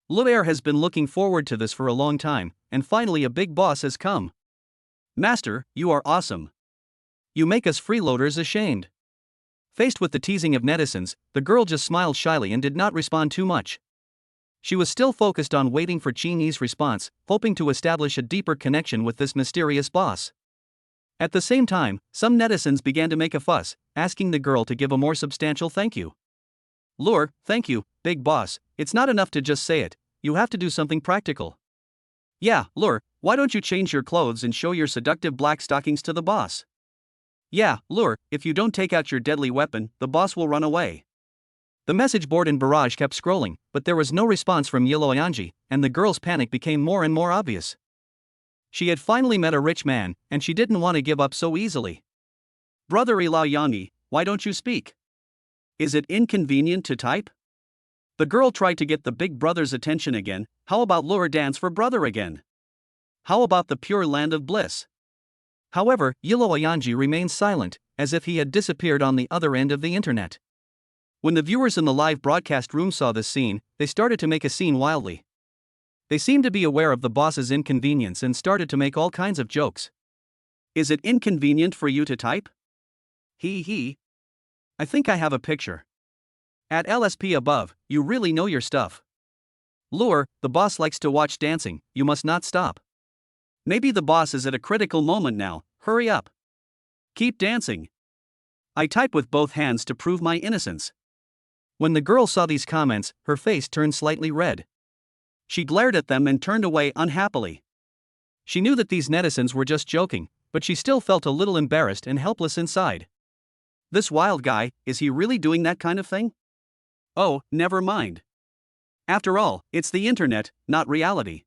Speaker 1: Lure has been looking forward to this for a long time, and finally a big boss has come. Master, you are awesome. You make us freeloaders ashamed." Faced with the teasing of netizens, the girl just smiled shyly and did not respond too much. She was still focused on waiting for Qin's response, hoping to establish a deeper connection with this mysterious boss. At the same time, some netizens began to make a fuss, asking the girl to give a more substantial thank you. "Lure, thank you, big boss, it's not enough to just say it, you have to do something practical." "Yeah, Lure, why don't you change your clothes and show your seductive black stockings to the boss?" "Yeah, Lure, if you don't take out your deadly weapon, the boss will run away." The message board in Barrage kept scrolling, but there was no response from Yiluoyanji, and the girl's panic became more and more obvious. She had finally met a rich man, and she didn't want to give up so easily. "Brother Ilayongi, why don't you speak? Is it inconvenient to type?" The girl tried to get the big brother's attention again. "How about Lure dance for brother again? How about the pure land of bliss?" However, Yiluoyanji remained silent, as if he had disappeared on the other end of the internet. When the viewers in the live broadcast room saw this scene, they started to make a scene wildly. They seemed to be aware of the boss's inconvenience and started to make all kinds of jokes. "Is it inconvenient for you to type? He. I think I have a picture. At LSP above, you really know your stuff. Lure, the boss likes to watch dancing, you must not stop. Maybe the boss is at a critical moment now, hurry up. Keep dancing. I type with both hands to prove my innocence." When the girl saw these comments, her face turned slightly red. She glared at them and turned away unhappily. She knew that these netizens were just joking, but she still felt a little embarrassed and helpless inside. This wild guy, is he really doing that kind of thing? Oh, never mind. After all, it's the internet, not reality.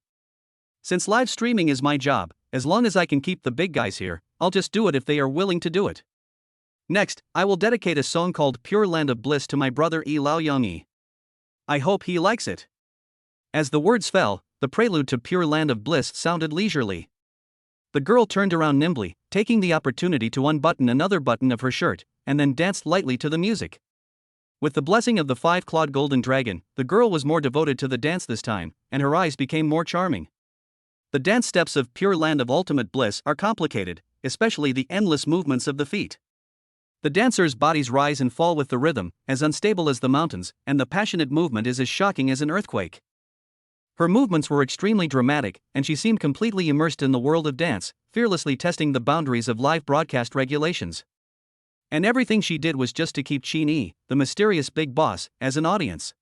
Speaker 1: Since live streaming is my job, as long as I can keep the big guys here, I'll just do it if they are willing to do it. Next, I will dedicate a song called Pure Land of Bliss to my brother Ilayongi. I hope he likes it. As the words fell, the prelude to Pure Land of Bliss sounded leisurely. The girl turned around nimbly, taking the opportunity to unbutton another button of her shirt, and then danced lightly to the music. With the blessing of the 5-clawed golden dragon, the girl was more devoted to the dance this time, and her eyes became more charming. The dance steps of Pure Land of Ultimate Bliss are complicated, especially the endless movements of the feet. The dancers' bodies rise and fall with the rhythm, as unstable as the mountains, and the passionate movement is as shocking as an earthquake. Her movements were extremely dramatic, and she seemed completely immersed in the world of dance, fearlessly testing the boundaries of live broadcast regulations. And everything she did was just to keep Qin, the mysterious big boss, as an audience.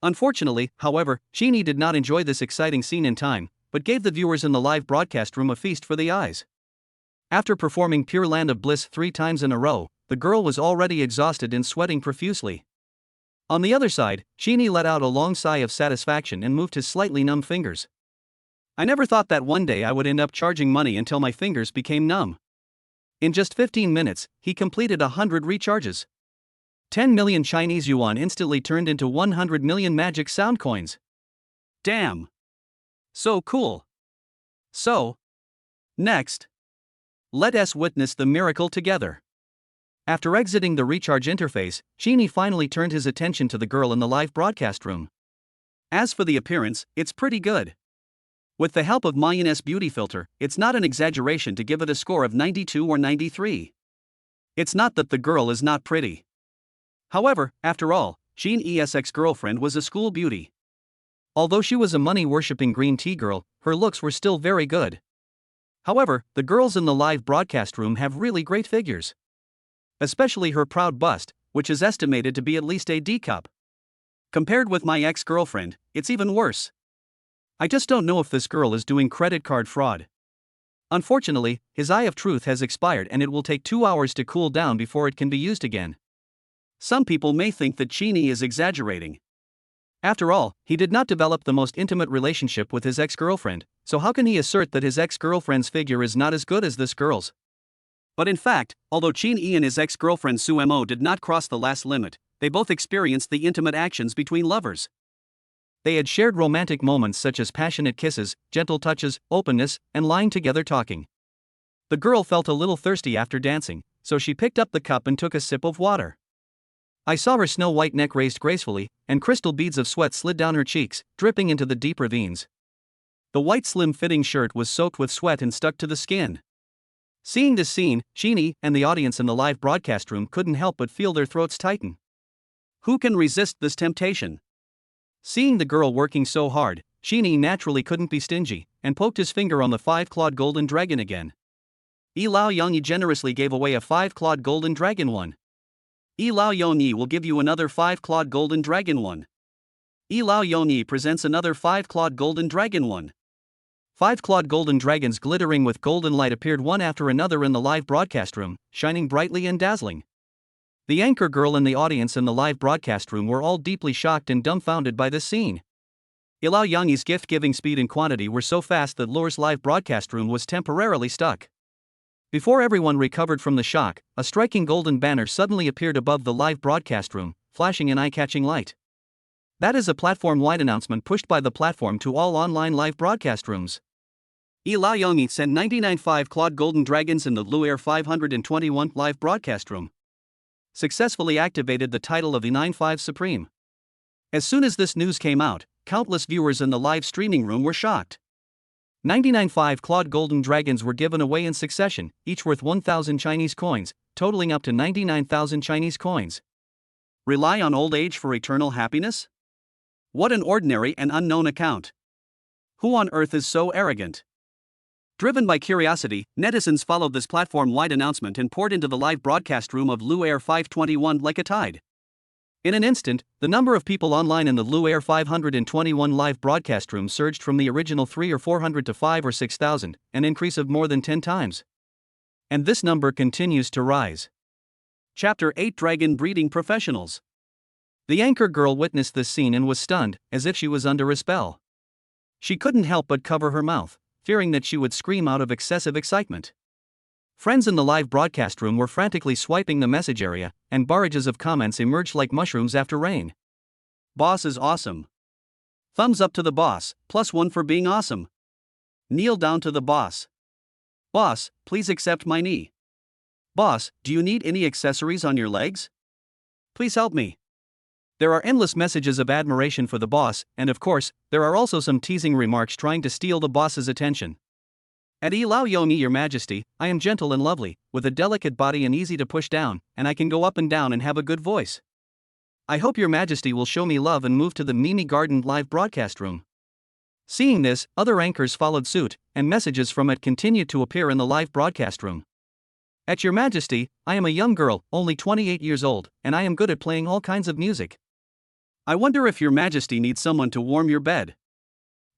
Speaker 1: Unfortunately, however, Qin did not enjoy this exciting scene in time, but gave the viewers in the live broadcast room a feast for the eyes. After performing Pure Land of Bliss 3 times in a row, the girl was already exhausted and sweating profusely. On the other side, Qin let out a long sigh of satisfaction and moved his slightly numb fingers. I never thought that one day I would end up charging money until my fingers became numb. In just 15 minutes, he completed 100 recharges. 10 million Chinese yuan instantly turned into 100 million magic sound coins. Damn! So cool. So, next, let us witness the miracle together. After exiting the recharge interface, Qin finally turned his attention to the girl in the live broadcast room. As for the appearance, it's pretty good. With the help of Mayonnaise beauty filter, it's not an exaggeration to give it a score of 92 or 93. It's not that the girl is not pretty. However, after all, Qin's ex-girlfriend was a school beauty. Although she was a money-worshipping green tea girl, her looks were still very good. However, the girls in the live broadcast room have really great figures. Especially her proud bust, which is estimated to be at least a D cup. Compared with my ex-girlfriend, it's even worse. I just don't know if this girl is doing credit card fraud. Unfortunately, his eye of truth has expired and it will take 2 hours to cool down before it can be used again. Some people may think that Qin is exaggerating. After all, he did not develop the most intimate relationship with his ex-girlfriend, so how can he assert that his ex-girlfriend's figure is not as good as this girl's? But in fact, although Qin and his ex-girlfriend Sumo did not cross the last limit, they both experienced the intimate actions between lovers. They had shared romantic moments such as passionate kisses, gentle touches, openness, and lying together talking. The girl felt a little thirsty after dancing, so she picked up the cup and took a sip of water. I saw her snow-white neck raised gracefully, and crystal beads of sweat slid down her cheeks, dripping into the deep ravines. The white slim-fitting shirt was soaked with sweat and stuck to the skin. Seeing this scene, Qin and the audience in the live broadcast room couldn't help but feel their throats tighten. Who can resist this temptation? Seeing the girl working so hard, Qin naturally couldn't be stingy, and poked his finger on the 5-clawed golden dragon again. Lao Yongyi generously gave away a 5-clawed golden dragon one. Lao Yongyi will give you another 5-clawed golden dragon one. Lao Yongyi presents another 5-clawed golden dragon one. 5-clawed golden dragons glittering with golden light appeared one after another in the live broadcast room, shining brightly and dazzling. The anchor girl and the audience in the live broadcast room were all deeply shocked and dumbfounded by this scene. Lao Yongyi's gift-giving speed and quantity were so fast that Lure's live broadcast room was temporarily stuck. Before everyone recovered from the shock, a striking golden banner suddenly appeared above the live broadcast room, flashing an eye-catching light. That is a platform-wide announcement pushed by the platform to all online live broadcast rooms. Lao Yongyi sent 99 5-clawed golden dragons in the Lure 521 live broadcast room. Successfully activated the title of the 9-5 Supreme. As soon as this news came out, countless viewers in the live streaming room were shocked. 99 5-clawed golden dragons were given away in succession, each worth 1,000 Chinese coins, totaling up to 99,000 Chinese coins. Rely on old age for eternal happiness? What an ordinary and unknown account. Who on earth is so arrogant? Driven by curiosity, netizens followed this platform-wide announcement and poured into the live broadcast room of Lure 521 like a tide. In an instant, the number of people online in the Lure 521 live broadcast room surged from the original 300 or 400 to 5,000 or 6,000, an increase of more than 10 times. And this number continues to rise. Chapter 8 Dragon Breeding Professionals. The anchor girl witnessed this scene and was stunned, as if she was under a spell. She couldn't help but cover her mouth, fearing that she would scream out of excessive excitement. Friends in the live broadcast room were frantically swiping the message area, and barrages of comments emerged like mushrooms after rain. Boss is awesome. Thumbs up to the boss, +1 for being awesome. Kneel down to the boss. Boss, please accept my knee. Boss, do you need any accessories on your legs? Please help me. There are endless messages of admiration for the boss, and of course, there are also some teasing remarks trying to steal the boss's attention. At Lao Yongyi, Your Majesty, I am gentle and lovely, with a delicate body and easy to push down, and I can go up and down and have a good voice. I hope Your Majesty will show me love and move to the Mimi Garden live broadcast room. Seeing this, other anchors followed suit, and messages from it continued to appear in the live broadcast room. At Your Majesty, I am a young girl, only 28 years old, and I am good at playing all kinds of music. I wonder if Your Majesty needs someone to warm your bed.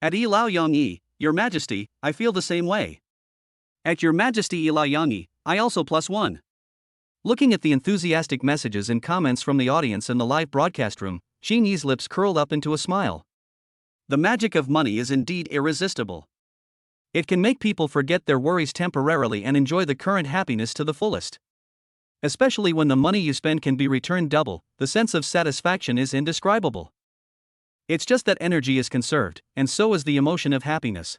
Speaker 1: At Ilao Yongyi, Your Majesty, I feel the same way. At Your Majesty Ilao Yongyi, I also +1. Looking at the enthusiastic messages and comments from the audience in the live broadcast room, Xinyi's lips curled up into a smile. The magic of money is indeed irresistible. It can make people forget their worries temporarily and enjoy the current happiness to the fullest. Especially when the money you spend can be returned double, the sense of satisfaction is indescribable. It's just that energy is conserved, and so is the emotion of happiness.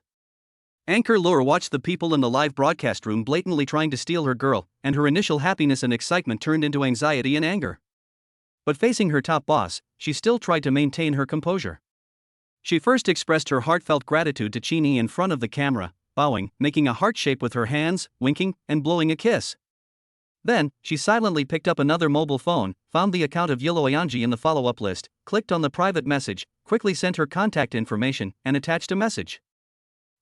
Speaker 1: Anchor Lure watched the people in the live broadcast room blatantly trying to steal her girl, and her initial happiness and excitement turned into anxiety and anger. But facing her top boss, she still tried to maintain her composure. She first expressed her heartfelt gratitude to Qinyi in front of the camera, bowing, making a heart shape with her hands, winking, and blowing a kiss. Then, she silently picked up another mobile phone, found the account of Yilo Ayanji in the follow-up list, clicked on the private message, quickly sent her contact information, and attached a message.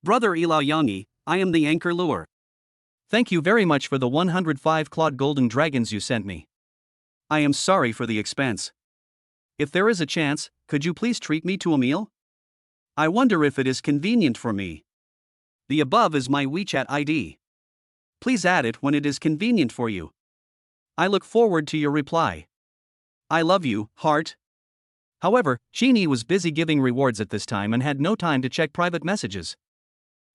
Speaker 1: Brother Ilao Yongyi, I am the Anchor Lure. Thank you very much for the 105 clawed golden dragons you sent me. I am sorry for the expense. If there is a chance, could you please treat me to a meal? I wonder if it is convenient for me. The above is my WeChat ID. Please add it when it is convenient for you. I look forward to your reply. I love you, heart. However, Qinyi was busy giving rewards at this time and had no time to check private messages.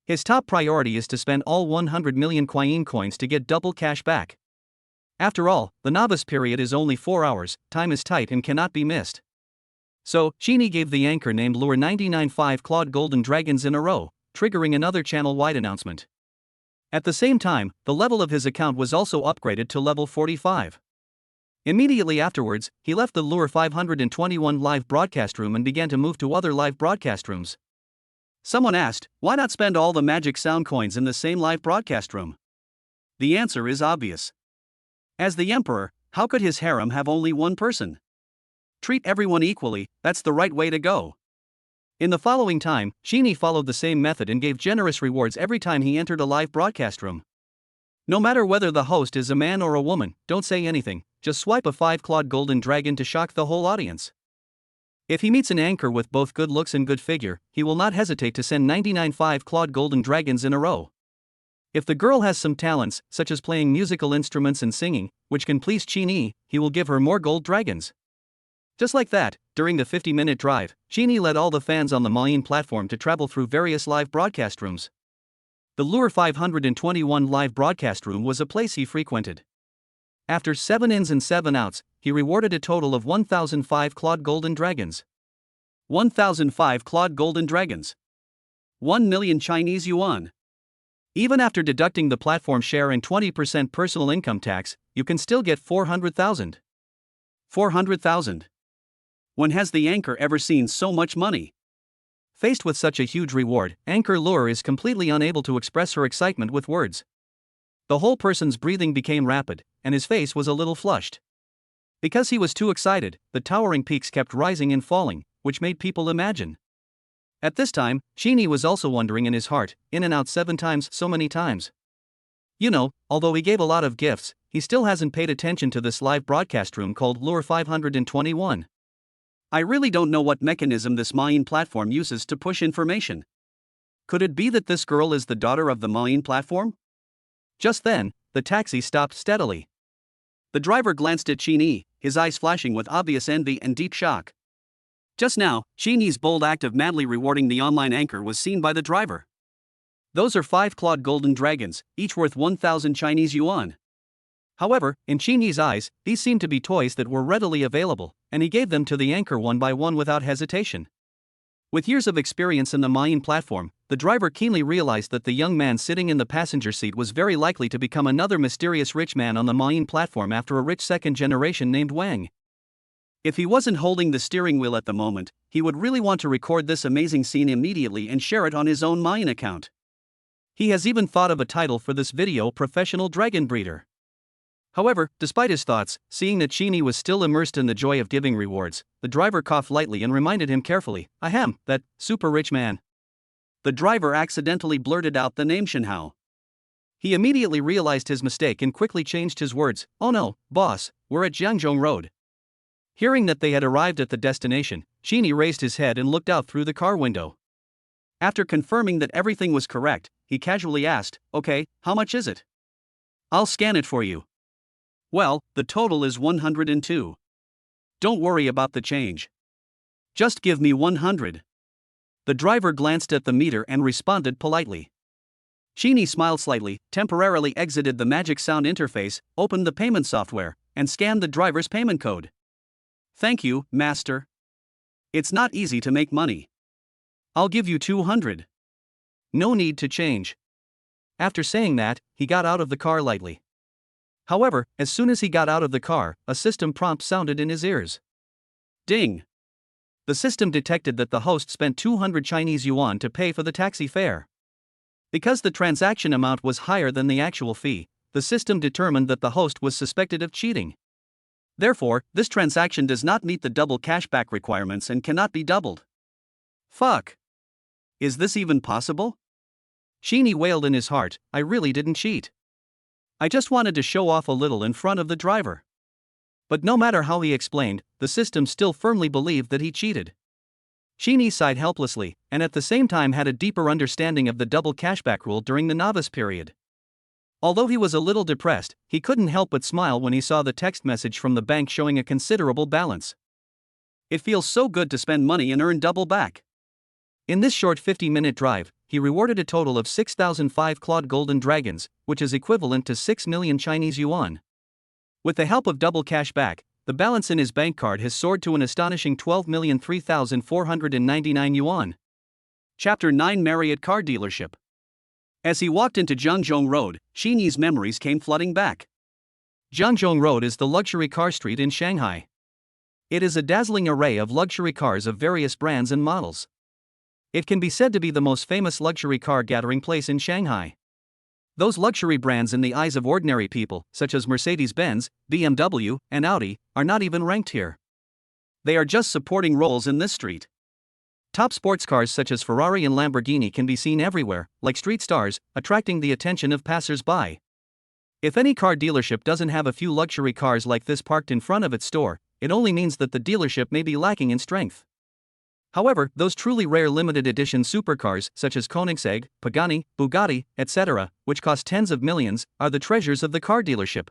Speaker 1: His top priority is to spend all 100 million Kuayin coins to get double cash back. After all, the novice period is only 4 hours, time is tight and cannot be missed. So, Qinyi gave the anchor named Lure 99.5 clawed golden dragons in a row, triggering another channel-wide announcement. At the same time, the level of his account was also upgraded to level 45. Immediately afterwards, he left the Lure 521 live broadcast room and began to move to other live broadcast rooms. Someone asked, why not spend all the magic sound coins in the same live broadcast room? The answer is obvious. As the emperor, how could his harem have only one person? Treat everyone equally, that's the right way to go. In the following time, Qinyi followed the same method and gave generous rewards every time he entered a live broadcast room. No matter whether the host is a man or a woman, don't say anything, just swipe a 5-clawed golden dragon to shock the whole audience. If he meets an anchor with both good looks and good figure, he will not hesitate to send 99 5-clawed golden dragons in a row. If the girl has some talents, such as playing musical instruments and singing, which can please Qinyi, he will give her more gold dragons. Just like that, during the 50-minute drive, Qinyi led all the fans on the Mayin platform to travel through various live broadcast rooms. The Lure 521 live broadcast room was a place he frequented. After 7 ins and 7 outs, he rewarded a total of 1,005 clawed golden dragons. 1,005 clawed golden dragons. 1 million Chinese yuan. Even after deducting the platform share and 20% personal income tax, you can still get 400,000. 400,000. When has the anchor ever seen so much money? Faced with such a huge reward, Anchor Lure is completely unable to express her excitement with words. The whole person's breathing became rapid, and his face was a little flushed. Because he was too excited, the towering peaks kept rising and falling, which made people imagine. At this time, Qinyi was also wondering in his heart, in and out 7 times so many times. You know, although he gave a lot of gifts, he still hasn't paid attention to this live broadcast room called Lure 521. I really don't know what mechanism this Mayin platform uses to push information. Could it be that this girl is the daughter of the Mayin platform? Just then, the taxi stopped steadily. The driver glanced at Qinyi, his eyes flashing with obvious envy and deep shock. Just now, Qinyi's bold act of madly rewarding the online anchor was seen by the driver. Those are 5-clawed golden dragons, each worth 1,000 Chinese yuan. However, in Qinyi's eyes, these seemed to be toys that were readily available, and he gave them to the anchor one by one without hesitation. With years of experience in the Mayin platform, the driver keenly realized that the young man sitting in the passenger seat was very likely to become another mysterious rich man on the Mayin platform after a rich second generation named Wang. If he wasn't holding the steering wheel at the moment, he would really want to record this amazing scene immediately and share it on his own Mayin account. He has even thought of a title for this video: Professional Dragon Breeder. However, despite his thoughts, seeing that Qinyi was still immersed in the joy of giving rewards, the driver coughed lightly and reminded him carefully, "Ahem, that super rich man. The driver accidentally blurted out the name Shenhao. He immediately realized his mistake and quickly changed his words. "Oh no, boss, we're at Jiangzhong Road." Hearing that they had arrived at the destination, Sheeny raised his head and looked out through the car window. After confirming that everything was correct, he casually asked, "Okay, how much is it?" "I'll scan it for you." "Well, the total is 102. Don't worry about the change. Just give me 100. The driver glanced at the meter and responded politely. Sheeny smiled slightly, temporarily exited the Magic Sound interface, opened the payment software, and scanned the driver's payment code. "Thank you, master. It's not easy to make money. I'll give you 200. No need to change." After saying that, he got out of the car lightly. However, as soon as he got out of the car, a system prompt sounded in his ears. Ding! The system detected that the host spent 200 Chinese yuan to pay for the taxi fare. Because the transaction amount was higher than the actual fee, the system determined that the host was suspected of cheating. Therefore, this transaction does not meet the double cashback requirements and cannot be doubled. Fuck! Is this even possible? Sheeny wailed in his heart, "I really didn't cheat. I just wanted to show off a little in front of the driver." But no matter how he explained, the system still firmly believed that he cheated. Sheeny sighed helplessly, and at the same time had a deeper understanding of the double cashback rule during the novice period. Although he was a little depressed, he couldn't help but smile when he saw the text message from the bank showing a considerable balance. It feels so good to spend money and earn double back. In this short 50-minute drive, he rewarded a total of 6,005 clawed golden dragons, which is equivalent to 6 million Chinese yuan. With the help of double cash back, the balance in his bank card has soared to an astonishing 12,003,499 yuan. Chapter 9 Marriott Car Dealership. As he walked into Jiangzhong Road, Sheeny's memories came flooding back. Jiangzhong Road is the luxury car street in Shanghai. It is a dazzling array of luxury cars of various brands and models. It can be said to be the most famous luxury car gathering place in Shanghai. Those luxury brands in the eyes of ordinary people, such as Mercedes-Benz, BMW, and Audi, are not even ranked here. They are just supporting roles in this street. Top sports cars such as Ferrari and Lamborghini can be seen everywhere, like street stars, attracting the attention of passers-by. If any car dealership doesn't have a few luxury cars like this parked in front of its store, it only means that the dealership may be lacking in strength. However, those truly rare limited edition supercars such as Koenigsegg, Pagani, Bugatti, etc., which cost tens of millions, are the treasures of the car dealership.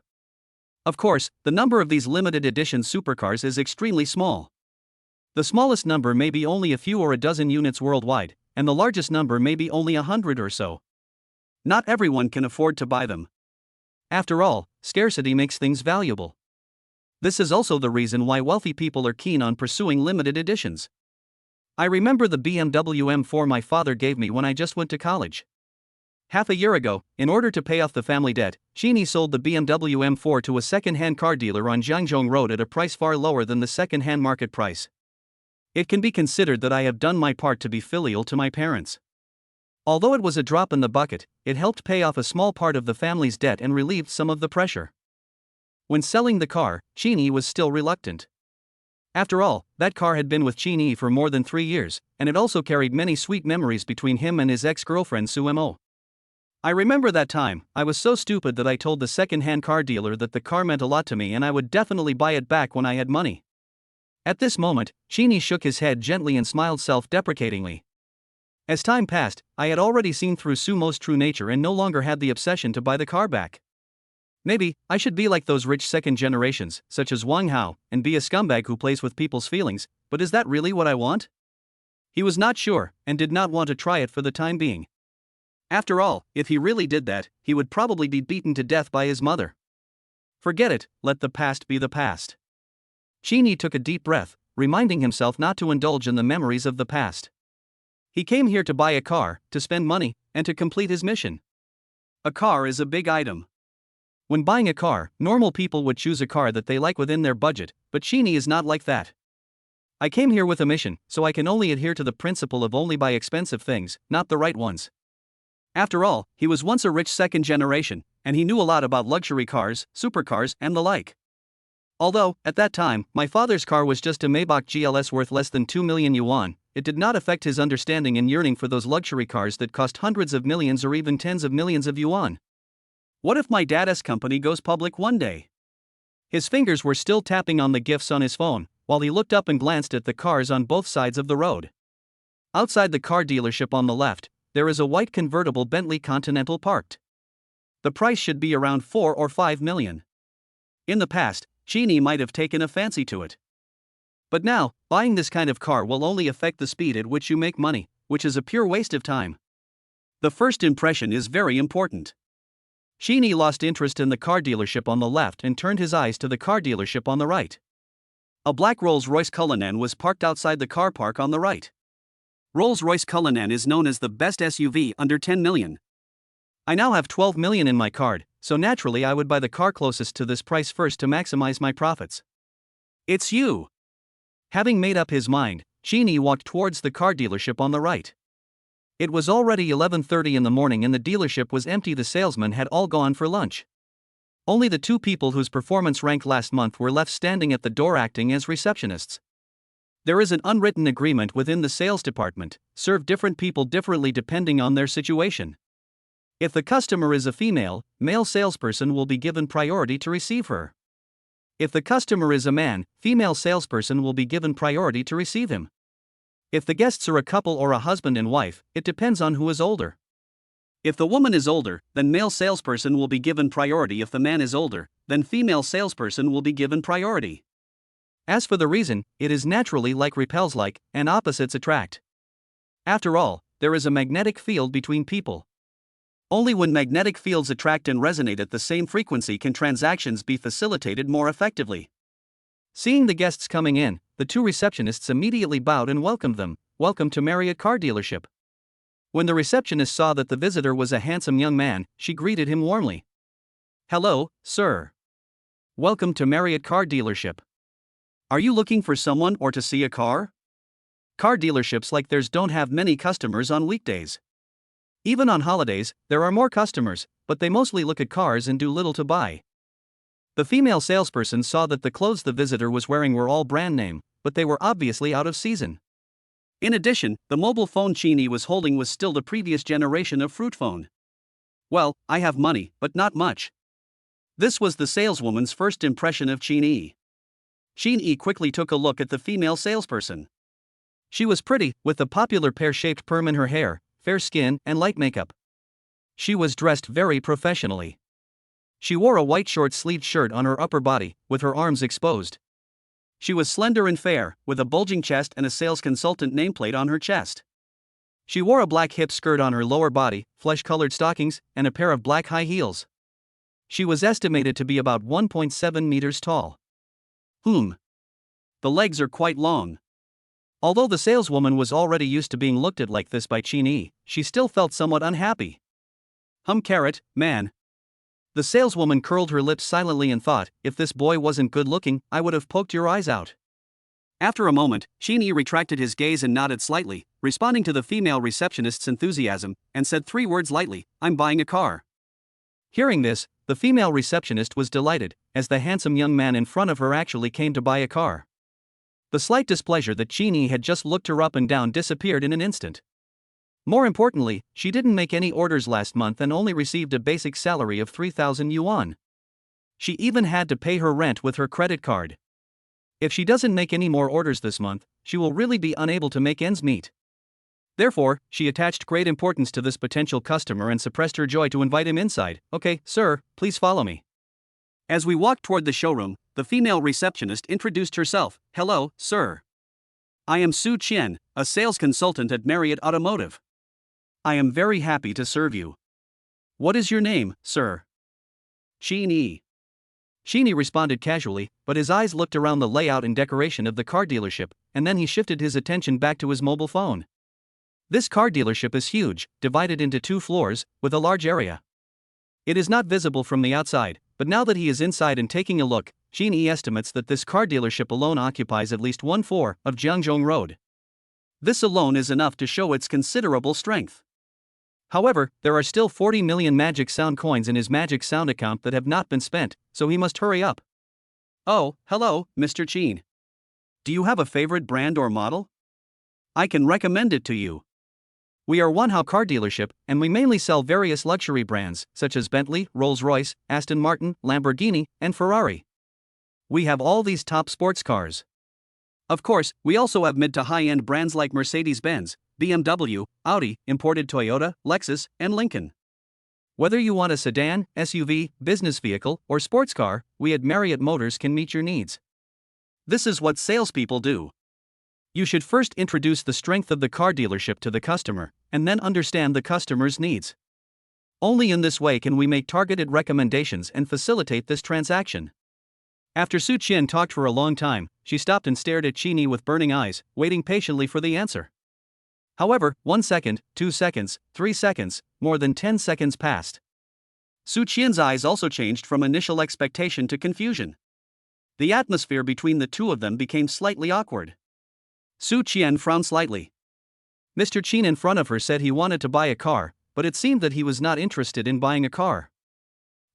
Speaker 1: Of course, the number of these limited edition supercars is extremely small. The smallest number may be only a few or a dozen units worldwide, and the largest number may be only 100 or so. Not everyone can afford to buy them. After all, scarcity makes things valuable. This is also the reason why wealthy people are keen on pursuing limited editions. I remember the BMW M4 my father gave me when I just went to college. Half a year ago, in order to pay off the family debt, Sheeny sold the BMW M4 to a second-hand car dealer on Jiangzhong Road at a price far lower than the second-hand market price. It can be considered that I have done my part to be filial to my parents. Although it was a drop in the bucket, it helped pay off a small part of the family's debt and relieved some of the pressure. When selling the car, Sheeny was still reluctant. After all, that car had been with Sheeny for more than 3 years, and it also carried many sweet memories between him and his ex-girlfriend Su Mo. I remember that time. I was so stupid that I told the second-hand car dealer that the car meant a lot to me and I would definitely buy it back when I had money. At this moment, Sheeny shook his head gently and smiled self-deprecatingly. As time passed, I had already seen through Su Mo's true nature and no longer had the obsession to buy the car back. Maybe I should be like those rich second generations, such as Wang Hao, and be a scumbag who plays with people's feelings, but is that really what I want? He was not sure, and did not want to try it for the time being. After all, if he really did that, he would probably be beaten to death by his mother. Forget it, let the past be the past. Sheeny took a deep breath, reminding himself not to indulge in the memories of the past. He came here to buy a car, to spend money, and to complete his mission. A car is a big item. When buying a car, normal people would choose a car that they like within their budget, but Sheeny is not like that. I came here with a mission, so I can only adhere to the principle of only buy expensive things, not the right ones. After all, he was once a rich second generation, and he knew a lot about luxury cars, supercars, and the like. Although, at that time, my father's car was just a Maybach GLS worth less than 2 million yuan, it did not affect his understanding and yearning for those luxury cars that cost hundreds of millions or even tens of millions of yuan. What if my dad's company goes public one day? His fingers were still tapping on the gifts on his phone, while he looked up and glanced at the cars on both sides of the road. Outside the car dealership on the left, there is a white convertible Bentley Continental parked. The price should be around 4 or 5 million. In the past, Genie might have taken a fancy to it. But now, buying this kind of car will only affect the speed at which you make money, which is a pure waste of time. The first impression is very important. Genie lost interest in the car dealership on the left and turned his eyes to the car dealership on the right. A black Rolls-Royce Cullinan was parked outside the car park on the right. Rolls-Royce Cullinan is known as the best SUV under 10 million. I now have 12 million in my card, so naturally I would buy the car closest to this price first to maximize my profits. It's you! Having made up his mind, Genie walked towards the car dealership on the right. It was already 11:30 in the morning and the dealership was empty. The salesmen had all gone for lunch. Only the two people whose performance ranked last month were left standing at the door acting as receptionists. There is an unwritten agreement within the sales department: serve different people differently depending on their situation. If the customer is a female, male salesperson will be given priority to receive her. If the customer is a man, female salesperson will be given priority to receive him. If the guests are a couple or a husband and wife, it depends on who is older. If the woman is older, then male salesperson will be given priority. If the man is older, then female salesperson will be given priority. As for the reason, it is naturally like repels like, and opposites attract. After all, there is a magnetic field between people. Only when magnetic fields attract and resonate at the same frequency can transactions be facilitated more effectively. Seeing the guests coming in, the two receptionists immediately bowed and welcomed them. Welcome to Marriott Car Dealership. When the receptionist saw that the visitor was a handsome young man, she greeted him warmly. Hello, sir. Welcome to Marriott Car Dealership. Are you looking for someone or to see a car? Car dealerships like theirs don't have many customers on weekdays. Even on holidays, there are more customers, but they mostly look at cars and do little to buy. The female salesperson saw that the clothes the visitor was wearing were all brand name, but they were obviously out of season. In addition, the mobile phone Genie was holding was still the previous generation of fruit phone. Well, I have money, but not much. This was the saleswoman's first impression of Genie. Genie quickly took a look at the female salesperson. She was pretty, with the popular pear-shaped perm in her hair, fair skin, and light makeup. She was dressed very professionally. She wore a white short-sleeved shirt on her upper body, with her arms exposed. She was slender and fair, with a bulging chest and a sales consultant nameplate on her chest. She wore a black hip skirt on her lower body, flesh-colored stockings, and a pair of black high heels. She was estimated to be about 1.7 meters tall. The legs are quite long. Although the saleswoman was already used to being looked at like this by Genie, she still felt somewhat unhappy. Carrot, man. The saleswoman curled her lips silently and thought, if this boy wasn't good looking, I would have poked your eyes out. After a moment, Genie retracted his gaze and nodded slightly, responding to the female receptionist's enthusiasm, and said 3 words lightly, I'm buying a car. Hearing this, the female receptionist was delighted, as the handsome young man in front of her actually came to buy a car. The slight displeasure that Genie had just looked her up and down disappeared in an instant. More importantly, she didn't make any orders last month and only received a basic salary of 3,000 yuan. She even had to pay her rent with her credit card. If she doesn't make any more orders this month, she will really be unable to make ends meet. Therefore, she attached great importance to this potential customer and suppressed her joy to invite him inside. Okay, sir, please follow me. As we walked toward the showroom, the female receptionist introduced herself. Hello, sir. I am Su Qian, a sales consultant at Marriott Automotive. I am very happy to serve you. What is your name, sir? Genie. Genie responded casually, but his eyes looked around the layout and decoration of the car dealership, and then he shifted his attention back to his mobile phone. This car dealership is huge, divided into 2 floors, with a large area. It is not visible from the outside, but now that he is inside and taking a look, Genie estimates that this car dealership alone occupies at least 1/4 of Jiangzhong Road. This alone is enough to show its considerable strength. However, there are still 40 million Magic Sound coins in his Magic Sound account that have not been spent, so he must hurry up. Oh, hello, Mr. Qian. Do you have a favorite brand or model? I can recommend it to you. We are one-house car dealership, and we mainly sell various luxury brands, such as Bentley, Rolls-Royce, Aston Martin, Lamborghini, and Ferrari. We have all these top sports cars. Of course, we also have mid to high-end brands like Mercedes-Benz, BMW, Audi, imported Toyota, Lexus, and Lincoln. Whether you want a sedan, SUV, business vehicle, or sports car, we at Marriott Motors can meet your needs. This is what salespeople do. You should first introduce the strength of the car dealership to the customer, and then understand the customer's needs. Only in this way can we make targeted recommendations and facilitate this transaction. After Su Qian talked for a long time, she stopped and stared at Qini with burning eyes, waiting patiently for the answer. However, 1 second, 2 seconds, 3 seconds, more than 10 seconds passed. Su Qian's eyes also changed from initial expectation to confusion. The atmosphere between the two of them became slightly awkward. Su Qian frowned slightly. Mr. Qin in front of her said he wanted to buy a car, but it seemed that he was not interested in buying a car.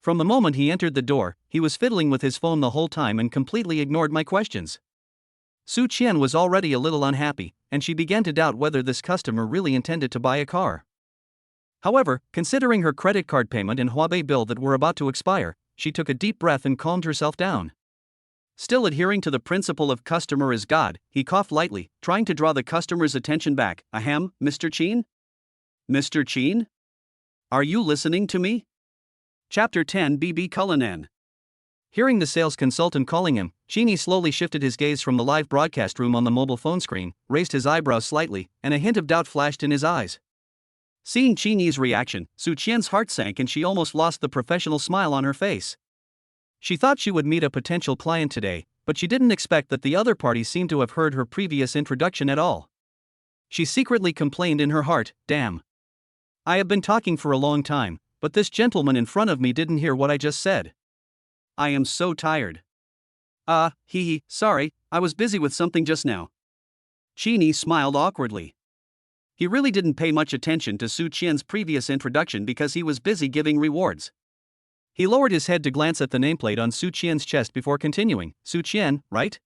Speaker 1: From the moment he entered the door, he was fiddling with his phone the whole time and completely ignored my questions. Su Qian was already a little unhappy, and she began to doubt whether this customer really intended to buy a car. However, considering her credit card payment and Huabei bill that were about to expire, she took a deep breath and calmed herself down. Still adhering to the principle of customer is God, he coughed lightly, trying to draw the customer's attention back. Ahem, Mr. Qin? Mr. Qin? Are you listening to me? Chapter 10 BB Cullinan. Hearing the sales consultant calling him, Qini slowly shifted his gaze from the live broadcast room on the mobile phone screen, raised his eyebrows slightly, and a hint of doubt flashed in his eyes. Seeing Qini's reaction, Su Qian's heart sank and she almost lost the professional smile on her face. She thought she would meet a potential client today, but she didn't expect that the other party seemed to have heard her previous introduction at all. She secretly complained in her heart, damn. I have been talking for a long time, but this gentleman in front of me didn't hear what I just said. I am so tired. Sorry, I was busy with something just now. Qini smiled awkwardly. He really didn't pay much attention to Su Qian's previous introduction because he was busy giving rewards. He lowered his head to glance at the nameplate on Su Qian's chest before continuing. Su Qian, right?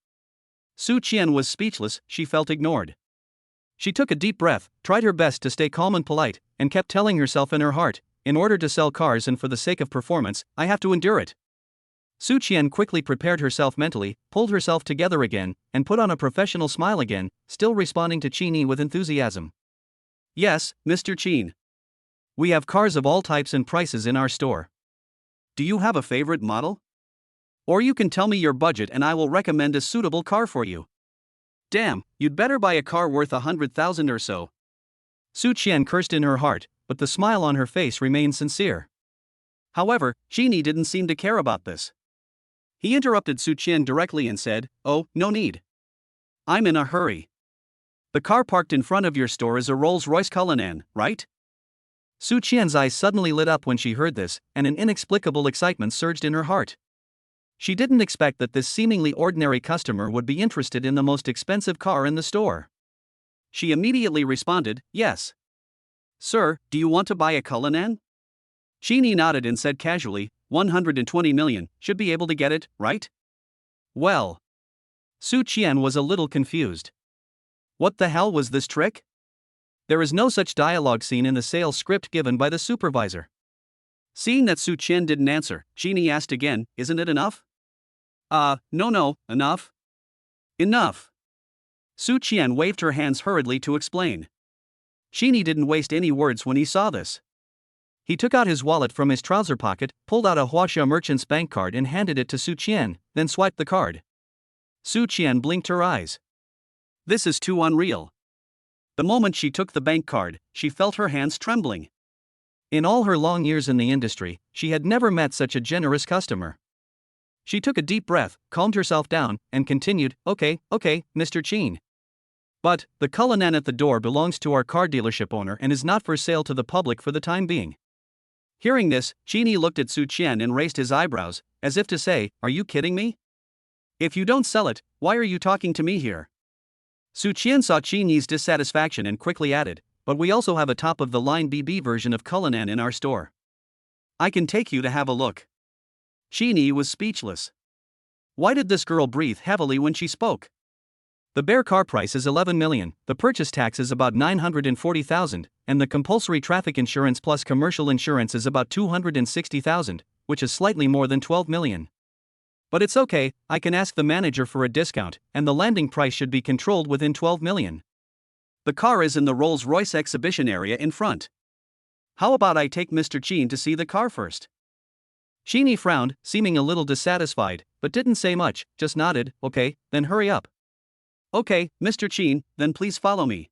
Speaker 1: Su Qian was speechless, she felt ignored. She took a deep breath, tried her best to stay calm and polite, and kept telling herself in her heart, in order to sell cars and for the sake of performance, I have to endure it. Su Qian quickly prepared herself mentally, pulled herself together again, and put on a professional smile again, still responding to Qini with enthusiasm. Yes, Mr. Qin. We have cars of all types and prices in our store. Do you have a favorite model? Or you can tell me your budget and I will recommend a suitable car for you. Damn, you'd better buy a car worth 100,000 or so. Su Qian cursed in her heart, but the smile on her face remained sincere. However, Qini didn't seem to care about this. He interrupted Su Qian directly and said, Oh, no need. I'm in a hurry. The car parked in front of your store is a Rolls-Royce Cullinan, right? Su Qian's eyes suddenly lit up when she heard this, and an inexplicable excitement surged in her heart. She didn't expect that this seemingly ordinary customer would be interested in the most expensive car in the store. She immediately responded, Yes. Sir, do you want to buy a Cullinan? Qini nodded and said casually, 120 million, should be able to get it, right? Well. Su Qian was a little confused. What the hell was this trick? There is no such dialogue scene in the sales script given by the supervisor. Seeing that Su Qian didn't answer, Qini asked again, Isn't it enough? No, enough? Enough. Su Qian waved her hands hurriedly to explain. Qini didn't waste any words when he saw this. He took out his wallet from his trouser pocket, pulled out a Huaxia merchant's bank card and handed it to Su Qian, then swiped the card. Su Qian blinked her eyes. This is too unreal. The moment she took the bank card, she felt her hands trembling. In all her long years in the industry, she had never met such a generous customer. She took a deep breath, calmed herself down, and continued, Okay, Mr. Qin. But, the Cullinan at the door belongs to our car dealership owner and is not for sale to the public for the time being. Hearing this, Qini looked at Su Qian and raised his eyebrows, as if to say, Are you kidding me? If you don't sell it, why are you talking to me here? Su Qian saw Qini's dissatisfaction and quickly added, But we also have a top-of-the-line BB version of Cullinan in our store. I can take you to have a look. Qini was speechless. Why did this girl breathe heavily when she spoke? The bare car price is 11 million, the purchase tax is about 940,000, and the compulsory traffic insurance plus commercial insurance is about 260,000, which is slightly more than 12 million. But it's okay, I can ask the manager for a discount, and the landing price should be controlled within 12 million. The car is in the Rolls-Royce exhibition area in front. How about I take Mr. Chin to see the car first? Sheeny frowned, seeming a little dissatisfied, but didn't say much, just nodded. Okay, then hurry up. Okay, Mr. Chin, then please follow me.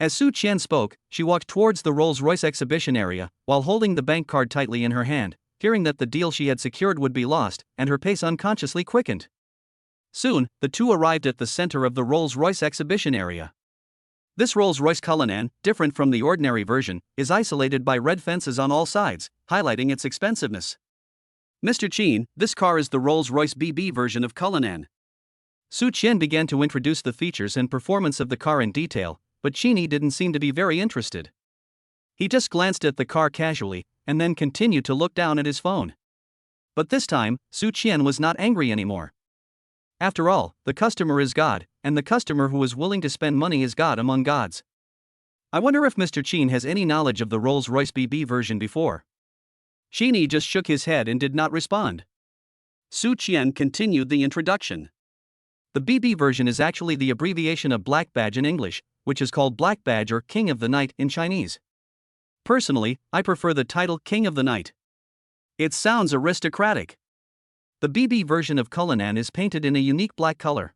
Speaker 1: As Su Qian spoke, she walked towards the Rolls-Royce exhibition area, while holding the bank card tightly in her hand, fearing that the deal she had secured would be lost, and her pace unconsciously quickened. Soon, the two arrived at the center of the Rolls-Royce exhibition area. This Rolls-Royce Cullinan, different from the ordinary version, is isolated by red fences on all sides, highlighting its expensiveness. Mr. Chin, this car is the Rolls-Royce BB version of Cullinan. Su Qian began to introduce the features and performance of the car in detail, but Sheeny didn't seem to be very interested. He just glanced at the car casually, and then continued to look down at his phone. But this time, Su Qian was not angry anymore. After all, the customer is God, and the customer who is willing to spend money is God among gods. I wonder if Mr. Chin has any knowledge of the Rolls-Royce BB version before. Sheeny just shook his head and did not respond. Su Qian continued the introduction. The BB version is actually the abbreviation of Black Badge in English, which is called Black Badge or King of the Night in Chinese. Personally, I prefer the title King of the Night. It sounds aristocratic. The BB version of Cullinan is painted in a unique black color.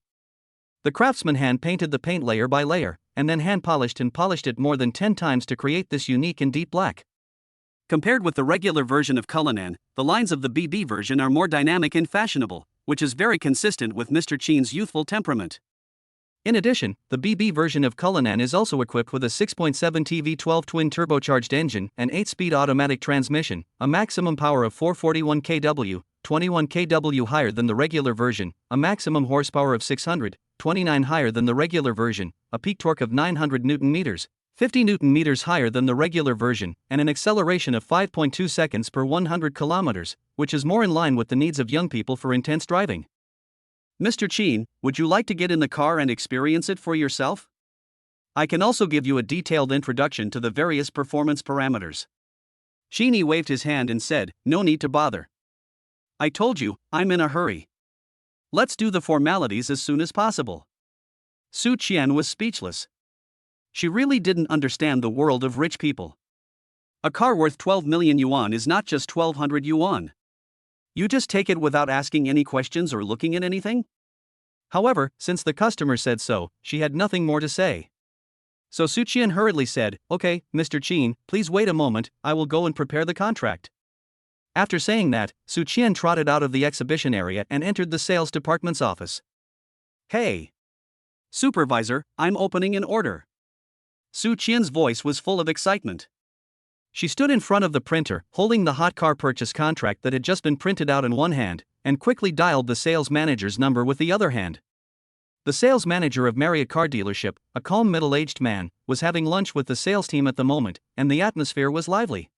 Speaker 1: The craftsman hand-painted the paint layer by layer, and then hand-polished and polished it more than 10 times to create this unique and deep black. Compared with the regular version of Cullinan, the lines of the BB version are more dynamic and fashionable, which is very consistent with Mr. Chin's youthful temperament. In addition, the BB version of Cullinan is also equipped with a 6.7 V12 twin-turbocharged engine and 8-speed automatic transmission, a maximum power of 441 kW, 21 kW higher than the regular version, a maximum horsepower of 629 higher than the regular version, a peak torque of 900 Nm, 50 Nm higher than the regular version, and an acceleration of 5.2 seconds per 100 km, which is more in line with the needs of young people for intense driving. Mr. Chin, would you like to get in the car and experience it for yourself? I can also give you a detailed introduction to the various performance parameters. Sheeny waved his hand and said, no need to bother. I told you, I'm in a hurry. Let's do the formalities as soon as possible. Su Qian was speechless. She really didn't understand the world of rich people. A car worth 12 million yuan is not just 1,200 yuan. You just take it without asking any questions or looking at anything? However, since the customer said so, she had nothing more to say. So Su Qian hurriedly said, okay, Mr. Chin, please wait a moment, I will go and prepare the contract. After saying that, Su Qian trotted out of the exhibition area and entered the sales department's office. Hey! Supervisor, I'm opening an order. Su Qian's voice was full of excitement. She stood in front of the printer, holding the hot car purchase contract that had just been printed out in one hand, and quickly dialed the sales manager's number with the other hand. The sales manager of Marriott car dealership, a calm middle-aged man, was having lunch with the sales team at the moment, and the atmosphere was lively.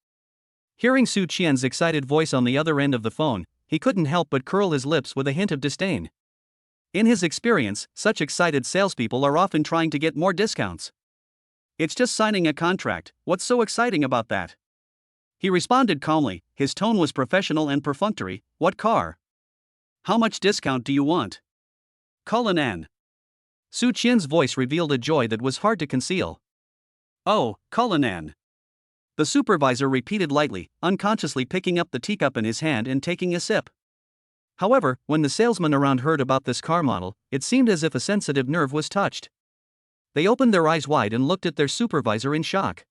Speaker 1: Hearing Su Qian's excited voice on the other end of the phone, he couldn't help but curl his lips with a hint of disdain. In his experience, such excited salespeople are often trying to get more discounts. It's just signing a contract, what's so exciting about that? He responded calmly, his tone was professional and perfunctory, what car? How much discount do you want? Cullinan. Su Qian's voice revealed a joy that was hard to conceal. Oh, Cullinan. The supervisor repeated lightly, unconsciously picking up the teacup in his hand and taking a sip. However, when the salesmen around heard about this car model, it seemed as if a sensitive nerve was touched. They opened their eyes wide and looked at their supervisor in shock.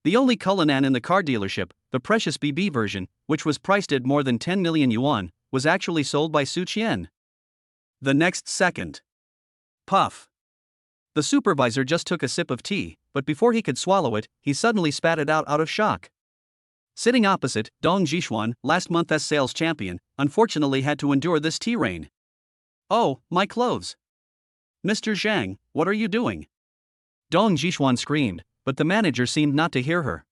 Speaker 1: The only Cullinan in the car dealership, the precious BB version, which was priced at more than 10 million yuan, was actually sold by Su Qian. The next second. Puff. The supervisor just took a sip of tea, but before he could swallow it, he suddenly spat it out of shock. Sitting opposite, Dong Jixuan, last month's sales champion, unfortunately had to endure this tea rain. Oh, my clothes! Mr. Zhang, what are you doing? Dong Jixuan screamed, but the manager seemed not to hear her.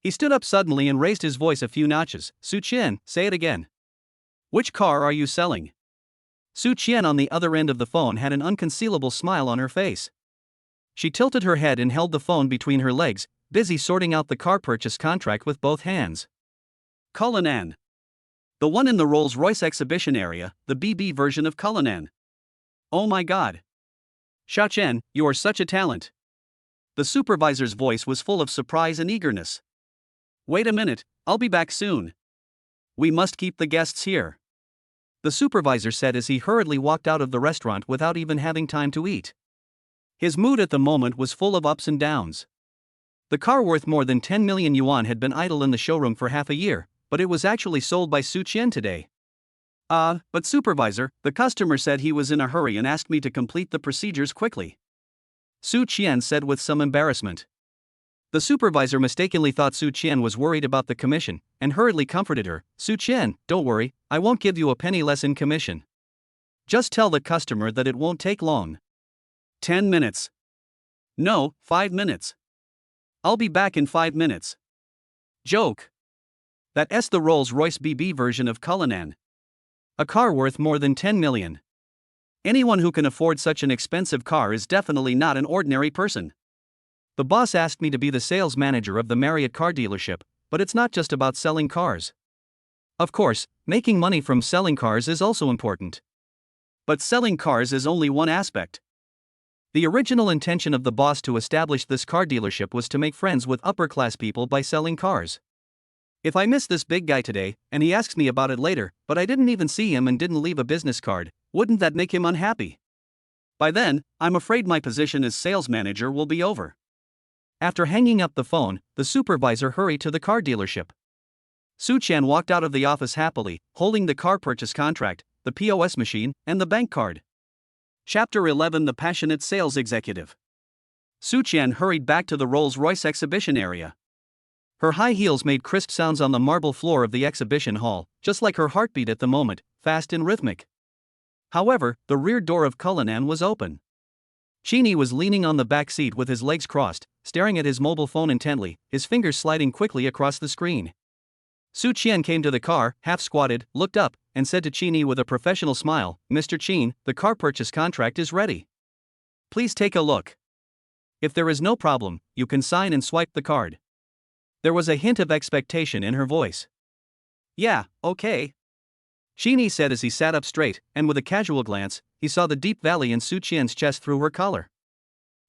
Speaker 1: He stood up suddenly and raised his voice a few notches. Su Qian, say it again. Which car are you selling? Su Qian on the other end of the phone had an unconcealable smile on her face. She tilted her head and held the phone between her legs, busy sorting out the car purchase contract with both hands. Cullinan. The one in the Rolls-Royce exhibition area, the BB version of Cullinan. Oh my god. Xiaochen, you are such a talent. The supervisor's voice was full of surprise and eagerness. Wait a minute, I'll be back soon. We must keep the guests here, the supervisor said as he hurriedly walked out of the restaurant without even having time to eat. His mood at the moment was full of ups and downs. The car worth more than 10 million yuan had been idle in the showroom for half a year, but it was actually sold by Su Qian today. But supervisor, the customer said he was in a hurry and asked me to complete the procedures quickly, Su Qian said with some embarrassment. The supervisor mistakenly thought Su Qian was worried about the commission, and hurriedly comforted her. Su Qian, don't worry, I won't give you a penny less in commission. Just tell the customer that it won't take long. 10 minutes. No, 5 minutes. I'll be back in 5 minutes. Joke. That's the Rolls-Royce BB version of Cullinan. A car worth more than 10 million. Anyone who can afford such an expensive car is definitely not an ordinary person. The boss asked me to be the sales manager of the Marriott car dealership, but it's not just about selling cars. Of course, making money from selling cars is also important. But selling cars is only one aspect. The original intention of the boss to establish this car dealership was to make friends with upper-class people by selling cars. If I miss this big guy today, and he asks me about it later, but I didn't even see him and didn't leave a business card, wouldn't that make him unhappy? By then, I'm afraid my position as sales manager will be over. After hanging up the phone, the supervisor hurried to the car dealership. Su Qian walked out of the office happily, holding the car purchase contract, the POS machine, and the bank card. Chapter 11: The Passionate Sales Executive. Su Qian hurried back to the Rolls-Royce exhibition area. Her high heels made crisp sounds on the marble floor of the exhibition hall, just like her heartbeat at the moment, fast and rhythmic. However, the rear door of Cullinan was open. Qini was leaning on the back seat with his legs crossed, staring at his mobile phone intently, his fingers sliding quickly across the screen. Su Qian came to the car, half-squatted, looked up, and said to Qini with a professional smile, Mr. Qin, the car purchase contract is ready. Please take a look. If there is no problem, you can sign and swipe the card. There was a hint of expectation in her voice. Yeah, okay. Qini said as he sat up straight, and with a casual glance, he saw the deep valley in Su Qian's chest through her collar.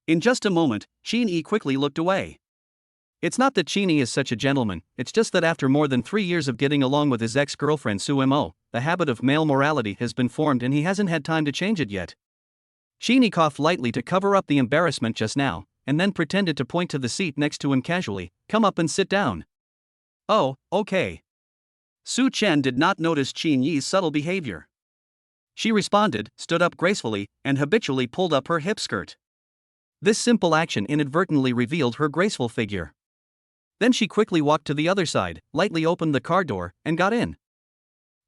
Speaker 1: In just a moment, Qini quickly looked away. It's not that Qini is such a gentleman, it's just that after more than 3 years of getting along with his ex-girlfriend Su Mo, the habit of male morality has been formed and he hasn't had time to change it yet. Qini coughed lightly to cover up the embarrassment just now, and then pretended to point to the seat next to him casually, come up and sit down. Oh, okay. Su Qian did not notice Qin Yi's subtle behavior. She responded, stood up gracefully, and habitually pulled up her hip skirt. This simple action inadvertently revealed her graceful figure. Then she quickly walked to the other side, lightly opened the car door, and got in.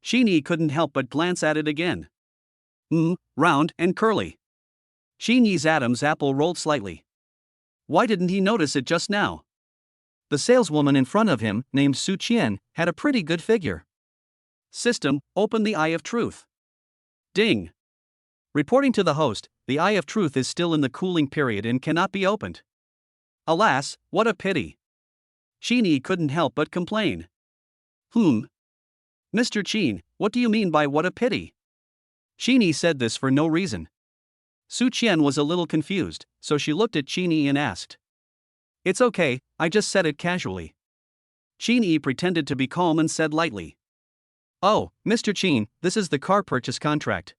Speaker 1: Qin Yi couldn't help but glance at it again. Round and curly. Qin Yi's Adam's apple rolled slightly. Why didn't he notice it just now? The saleswoman in front of him, named Su Qian, had a pretty good figure. System, open the Eye of Truth. Ding. Reporting to the host, the Eye of Truth is still in the cooling period and cannot be opened. Alas, what a pity. Qin Yi couldn't help but complain. Mr. Qin, what do you mean by what a pity? Qin Yi said this for no reason. Su Qian was a little confused, so she looked at Qin Yi and asked. It's okay, I just said it casually. Qin Yi pretended to be calm and said lightly. Oh, Mr. Qin, this is the car purchase contract.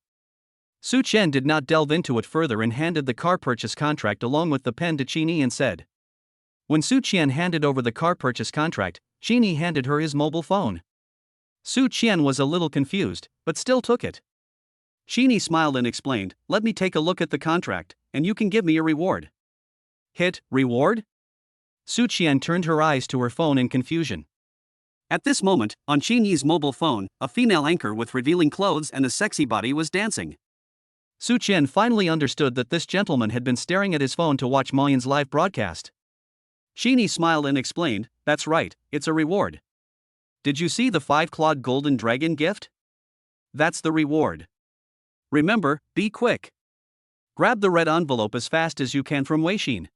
Speaker 1: Su Qian did not delve into it further and handed the car purchase contract along with the pen to Qin Yi and said. When Su Qian handed over the car purchase contract, Qin Yi handed her his mobile phone. Su Qian was a little confused, but still took it. Qin Yi smiled and explained, let me take a look at the contract, and you can give me a reward. Hit, reward? Su Qian turned her eyes to her phone in confusion. At this moment, on Qin Yi's mobile phone, a female anchor with revealing clothes and a sexy body was dancing. Su Qian finally understood that this gentleman had been staring at his phone to watch Ma Yan's live broadcast. Qin Yi smiled and explained, that's right, it's a reward. Did you see the 5-clawed golden dragon gift? That's the reward. Remember, be quick. Grab the red envelope as fast as you can from Weixin.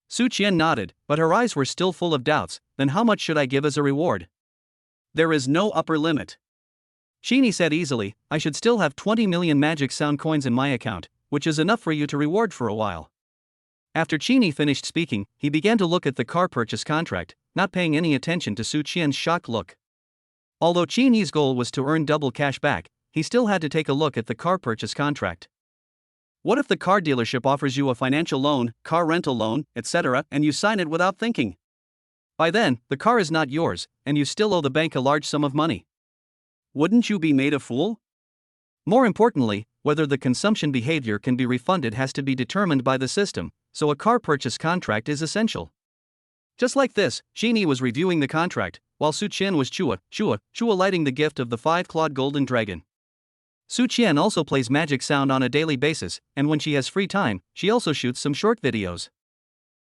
Speaker 1: Su Qian nodded, but her eyes were still full of doubts. Then how much should I give as a reward? There is no upper limit. Sheeny said easily, I should still have 20 million magic sound coins in my account, which is enough for you to reward for a while. After Sheeny finished speaking, he began to look at the car purchase contract, not paying any attention to Su Qian's shocked look. Although Sheeny's goal was to earn double cash back, he still had to take a look at the car purchase contract. What if the car dealership offers you a financial loan, car rental loan, etc., and you sign it without thinking? By then, the car is not yours, and you still owe the bank a large sum of money. Wouldn't you be made a fool? More importantly, whether the consumption behavior can be refunded has to be determined by the system, so a car purchase contract is essential. Just like this, Sheeny was reviewing the contract, while Su Qian was Chua lighting the gift of the 5-clawed golden dragon. Su Qian also plays magic sound on a daily basis, and when she has free time, she also shoots some short videos.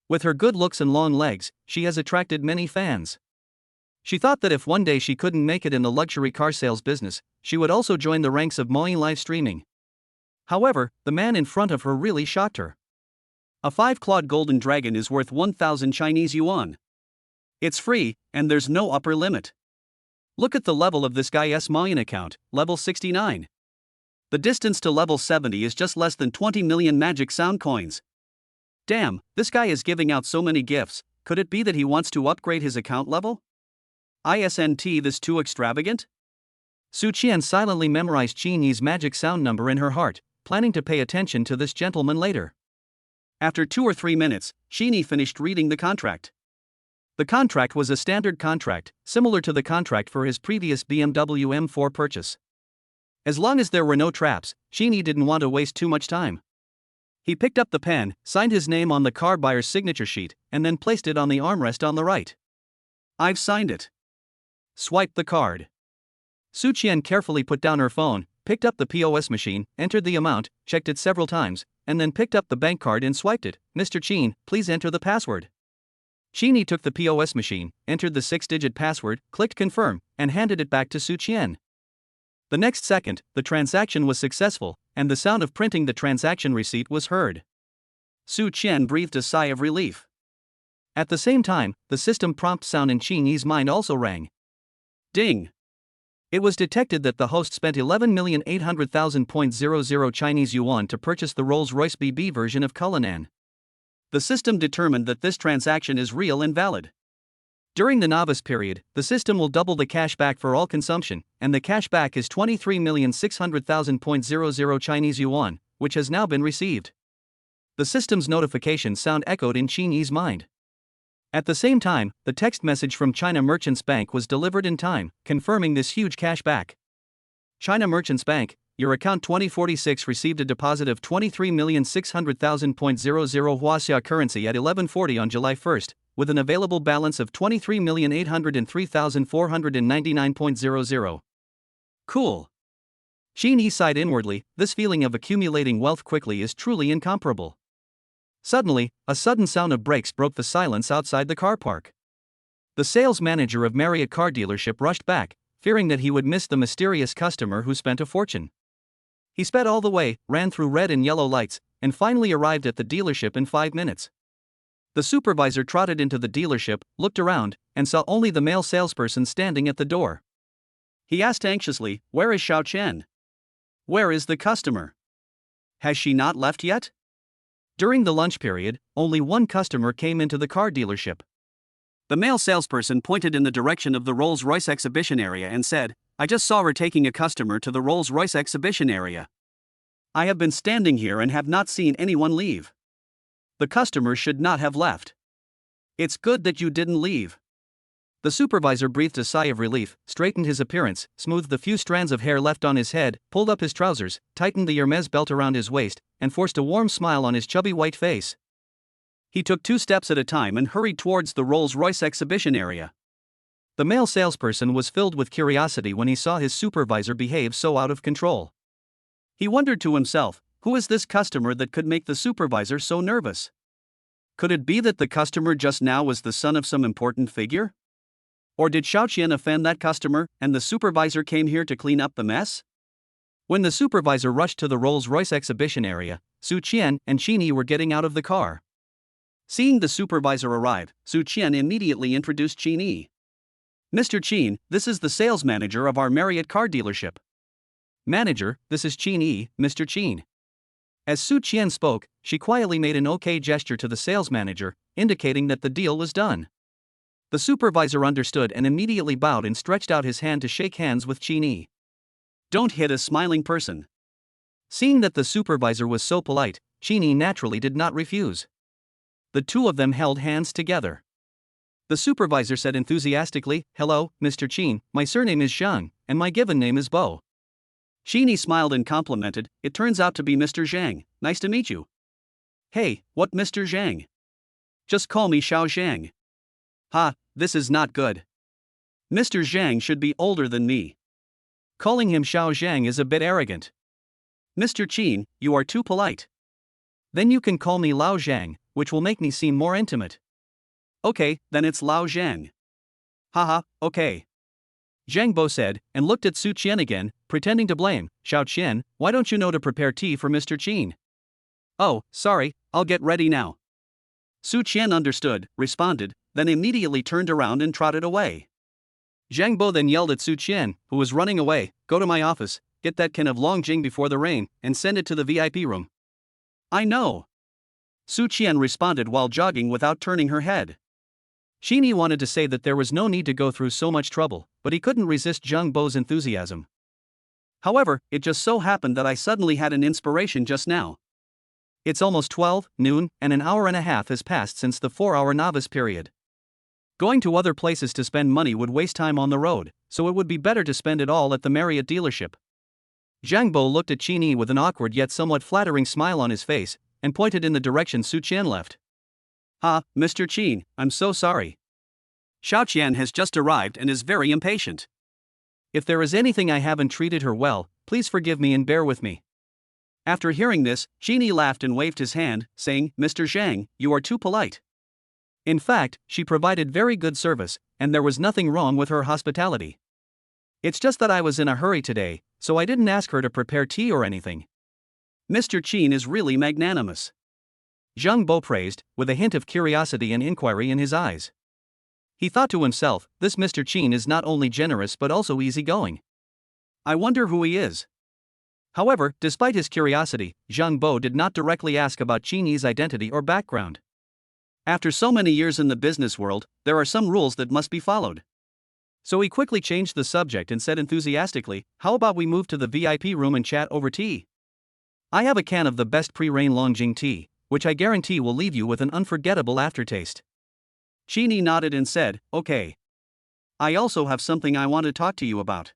Speaker 1: With her good looks and long legs, she has attracted many fans. She thought that if one day she couldn't make it in the luxury car sales business, she would also join the ranks of Moe live streaming. However, the man in front of her really shocked her. A 5-clawed golden dragon is worth 1,000 Chinese yuan. It's free, and there's no upper limit. Look at the level of this guy's Moe account, level 69. The distance to level 70 is just less than 20 million magic sound coins. Damn, this guy is giving out so many gifts. Could it be that he wants to upgrade his account level? Isn't this too extravagant? Su Qian silently memorized Qinyi's magic sound number in her heart, planning to pay attention to this gentleman later. After 2 or 3 minutes, Qinyi finished reading the contract. The contract was a standard contract, similar to the contract for his previous BMW M4 purchase. As long as there were no traps, Qinyi didn't want to waste too much time. He picked up the pen, signed his name on the car buyer's signature sheet, and then placed it on the armrest on the right. I've signed it. Swipe the card. Su Qian carefully put down her phone, picked up the POS machine, entered the amount, checked it several times, and then picked up the bank card and swiped it. Mr. Qin, please enter the password. Qinyi took the POS machine, entered the 6-digit password, clicked confirm, and handed it back to Su Qian. The next second, the transaction was successful, and the sound of printing the transaction receipt was heard. Su Qian breathed a sigh of relief. At the same time, the system prompt sound in Qinyi's mind also rang. Ding! It was detected that the host spent 11,800,000.00 Chinese yuan to purchase the Rolls-Royce BB version of Cullinan. The system determined that this transaction is real and valid. During the novice period, the system will double the cash back for all consumption, and the cash back is 23,600,000.00 Chinese yuan, which has now been received. The system's notification sound echoed in Qinyi's mind. At the same time, the text message from China Merchants Bank was delivered in time, confirming this huge cash back. China Merchants Bank, your account 2046 received a deposit of 23,600,000.00 Huaxia currency at 11:40 on July 1st, with an available balance of 23,803,499.00. Cool. Qinyi sighed inwardly. This feeling of accumulating wealth quickly is truly incomparable. Suddenly, a sudden sound of brakes broke the silence outside the car park. The sales manager of Marriott car dealership rushed back, fearing that he would miss the mysterious customer who spent a fortune. He sped all the way, ran through red and yellow lights, and finally arrived at the dealership in 5 minutes. The supervisor trotted into the dealership, looked around, and saw only the male salesperson standing at the door. He asked anxiously, "Where is Xiao Chen? Where is the customer? Has she not left yet?" During the lunch period, only one customer came into the car dealership. The male salesperson pointed in the direction of the Rolls-Royce exhibition area and said, "I just saw her taking a customer to the Rolls-Royce exhibition area. I have been standing here and have not seen anyone leave. The customer should not have left. It's good that you didn't leave." The supervisor breathed a sigh of relief, straightened his appearance, smoothed the few strands of hair left on his head, pulled up his trousers, tightened the Hermes belt around his waist, and forced a warm smile on his chubby white face. He took 2 steps at a time and hurried towards the Rolls-Royce exhibition area. The male salesperson was filled with curiosity when he saw his supervisor behave so out of control. He wondered to himself, who is this customer that could make the supervisor so nervous? Could it be that the customer just now was the son of some important figure? Or did Xiao Qian offend that customer, and the supervisor came here to clean up the mess? When the supervisor rushed to the Rolls-Royce exhibition area, Su Qian and Qin were getting out of the car. Seeing the supervisor arrive, Su Qian immediately introduced Qin. "Mr. Qin, this is the sales manager of our Marriott car dealership." "Manager, this is Qin, Mr. Qin." As Su Qian spoke, she quietly made an OK gesture to the sales manager, indicating that the deal was done. The supervisor understood and immediately bowed and stretched out his hand to shake hands with Qin. Don't hit a smiling person. Seeing that the supervisor was so polite, Qin naturally did not refuse. The two of them held hands together. The supervisor said enthusiastically, "Hello, Mr. Qin, my surname is Zhang, and my given name is Bo." Qin smiled and complimented, "It turns out to be Mr. Zhang, nice to meet you." "Hey, what Mr. Zhang? Just call me Xiao Zhang." "Ha, this is not good. Mr. Zhang should be older than me. Calling him Xiao Zhang is a bit arrogant." "Mr. Qin, you are too polite." "Then you can call me Lao Zhang, which will make me seem more intimate." "Okay, then it's Lao Zhang." "Haha, okay." Zhang Bo said, and looked at Su Qian again, pretending to blame. "Xiao Qian, why don't you know to prepare tea for Mr. Qin?" "Oh, sorry, I'll get ready now." Su Qian understood, responded, then immediately turned around and trotted away. Zhang Bo then yelled at Su Qian, who was running away, "Go to my office, get that can of Longjing before the rain, and send it to the VIP room." "I know." Su Qian responded while jogging without turning her head. Qin wanted to say that there was no need to go through so much trouble, but he couldn't resist Zhang Bo's enthusiasm. "However, it just so happened that I suddenly had an inspiration just now. It's almost 12 noon, and an hour and a half has passed since the 4-hour novice period. Going to other places to spend money would waste time on the road, so it would be better to spend it all at the Marriott dealership." Zhang Bo looked at Qin with an awkward yet somewhat flattering smile on his face, and pointed in the direction Su Qian left. "Ha, Mr. Qin, I'm so sorry. Xiao Qian has just arrived and is very impatient. If there is anything I haven't treated her well, please forgive me and bear with me." After hearing this, Qin laughed and waved his hand, saying, "Mr. Zhang, you are too polite." In fact, she provided very good service, and there was nothing wrong with her hospitality. "It's just that I was in a hurry today, so I didn't ask her to prepare tea or anything." "Mr. Qin is really magnanimous," Zhang Bo praised, with a hint of curiosity and inquiry in his eyes. He thought to himself, this Mr. Qin is not only generous but also easygoing. I wonder who he is. However, despite his curiosity, Zhang Bo did not directly ask about Qin's identity or background. After so many years in the business world, there are some rules that must be followed. So he quickly changed the subject and said enthusiastically, "How about we move to the VIP room and chat over tea? I have a can of the best pre-rain Longjing tea, which I guarantee will leave you with an unforgettable aftertaste." Qin nodded and said, "Okay. I also have something I want to talk to you about."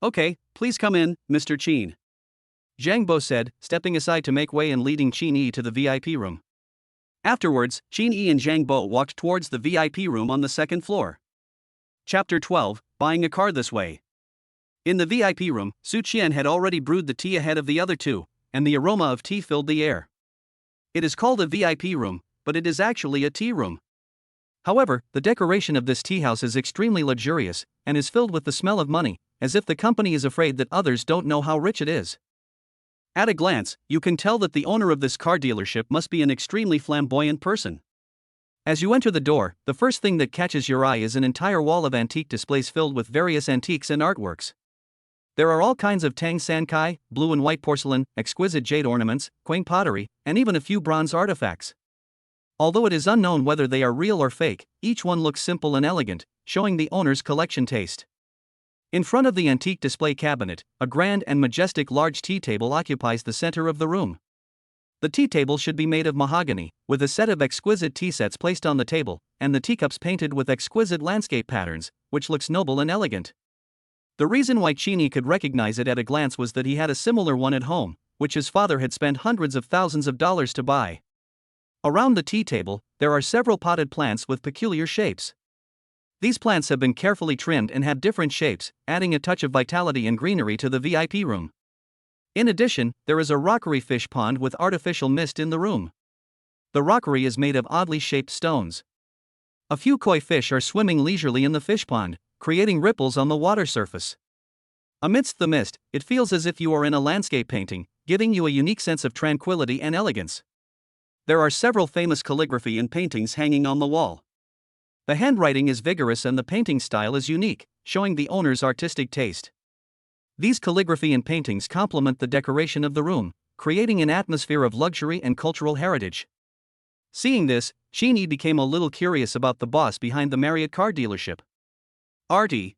Speaker 1: "Okay, please come in, Mr. Qin," Zhang Bo said, stepping aside to make way and leading Qin to the VIP room. Afterwards, Qin and Zhang Bo walked towards the VIP room on the second floor. Chapter 12, Buying a Car This Way. In the VIP room, Su Qian had already brewed the tea ahead of the other two, and the aroma of tea filled the air. It is called a VIP room, but it is actually a tea room. However, the decoration of this tea house is extremely luxurious, and is filled with the smell of money, as if the company is afraid that others don't know how rich it is. At a glance, you can tell that the owner of this car dealership must be an extremely flamboyant person. As you enter the door, the first thing that catches your eye is an entire wall of antique displays filled with various antiques and artworks. There are all kinds of Tang San Kai, blue and white porcelain, exquisite jade ornaments, quaint pottery, and even a few bronze artifacts. Although it is unknown whether they are real or fake, each one looks simple and elegant, showing the owner's collection taste. In front of the antique display cabinet, a grand and majestic large tea table occupies the center of the room. The tea table should be made of mahogany, with a set of exquisite tea sets placed on the table, and the teacups painted with exquisite landscape patterns, which looks noble and elegant. The reason why Qin could recognize it at a glance was that he had a similar one at home, which his father had spent hundreds of thousands of dollars to buy. Around the tea table, there are several potted plants with peculiar shapes. These plants have been carefully trimmed and have different shapes, adding a touch of vitality and greenery to the VIP room. In addition, there is a rockery fish pond with artificial mist in the room. The rockery is made of oddly shaped stones. A few koi fish are swimming leisurely in the fish pond, creating ripples on the water surface. Amidst the mist, it feels as if you are in a landscape painting, giving you a unique sense of tranquility and elegance. There are several famous calligraphy and paintings hanging on the wall. The handwriting is vigorous and the painting style is unique, showing the owner's artistic taste. These calligraphy and paintings complement the decoration of the room, creating an atmosphere of luxury and cultural heritage. Seeing this, Cheney became a little curious about the boss behind the Marriott car dealership. Artie.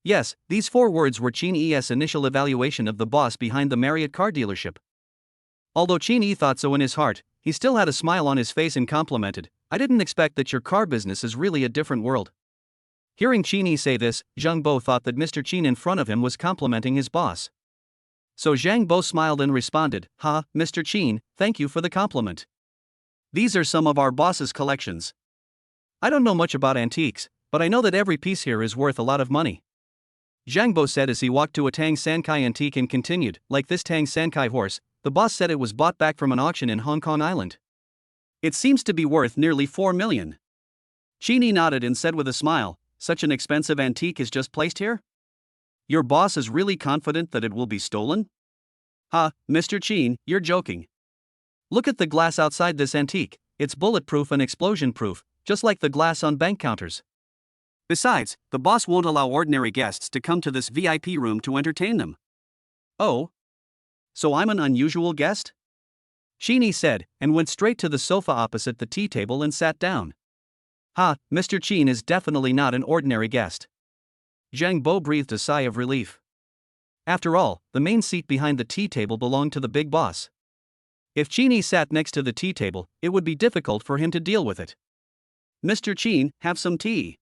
Speaker 1: Yes, these 4 words were Cheney's initial evaluation of the boss behind the Marriott car dealership. Although Cheney thought so in his heart, he still had a smile on his face and complimented, "I didn't expect that your car business is really a different world." Hearing Cheney say this, Zhang Bo thought that Mr. Chen in front of him was complimenting his boss. So Zhang Bo smiled and responded, "Ha, Mr. Chen, thank you for the compliment. These are some of our boss's collections. I don't know much about antiques, but I know that every piece here is worth a lot of money." Zhang Bo said as he walked to a Tang Sankai antique and continued, "Like this Tang Sankai horse, the boss said it was bought back from an auction in Hong Kong Island. It seems to be worth nearly 4 million. Cheney nodded and said with a smile, "Such an expensive antique is just placed here? Your boss is really confident that it will be stolen?" "Ha, Mr. Chen, you're joking. Look at the glass outside this antique, it's bulletproof and explosion-proof, just like the glass on bank counters. Besides, the boss won't allow ordinary guests to come to this VIP room to entertain them." "Oh? So I'm an unusual guest?" Cheney said, and went straight to the sofa opposite the tea table and sat down. "Ha, Mr. Chen is definitely not an ordinary guest." Zhang Bo breathed a sigh of relief. After all, the main seat behind the tea table belonged to the big boss. If Cheney sat next to the tea table, it would be difficult for him to deal with it. "Mr. Chen, have some tea."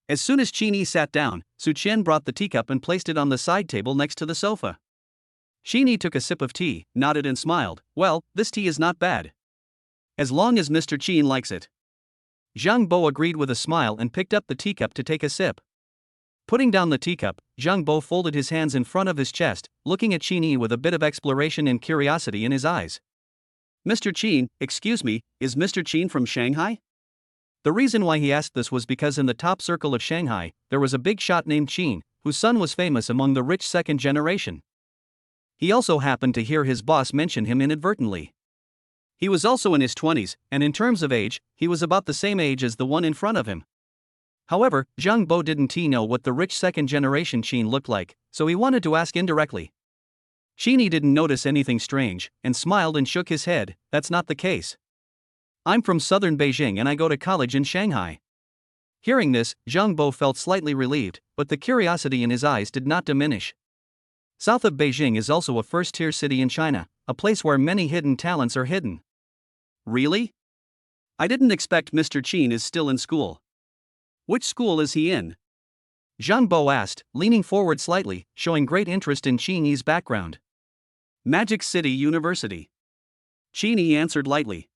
Speaker 1: As soon as Cheney sat down, Su Qian brought the teacup and placed it on the side table next to the sofa. Cheney took a sip of tea, nodded and smiled. "Well, this tea is not bad. As long as Mr. Chen likes it." Zhang Bo agreed with a smile and picked up the teacup to take a sip. Putting down the teacup, Zhang Bo folded his hands in front of his chest, looking at Cheney with a bit of exploration and curiosity in his eyes. "Mr. Chen, excuse me, is Mr. Chen from Shanghai?" The reason why he asked this was because in the top circle of Shanghai, there was a big shot named Chen, whose son was famous among the rich second generation. He also happened to hear his boss mention him inadvertently. He was also in his 20s, and in terms of age, he was about the same age as the one in front of him. However, Zhang Bo didn't know what the rich second generation Chen looked like, so he wanted to ask indirectly. Cheney didn't notice anything strange, and smiled and shook his head. "That's not the case. I'm from southern Beijing and I go to college in Shanghai." Hearing this, Zhang Bo felt slightly relieved, but the curiosity in his eyes did not diminish. South of Beijing is also a first-tier city in China, a place where many hidden talents are hidden. "Really? I didn't expect Mr. Chen is still in school. Which school is he in?" Zhang Bo asked, leaning forward slightly, showing great interest in Cheney's background. "Magic City University." Cheney answered lightly.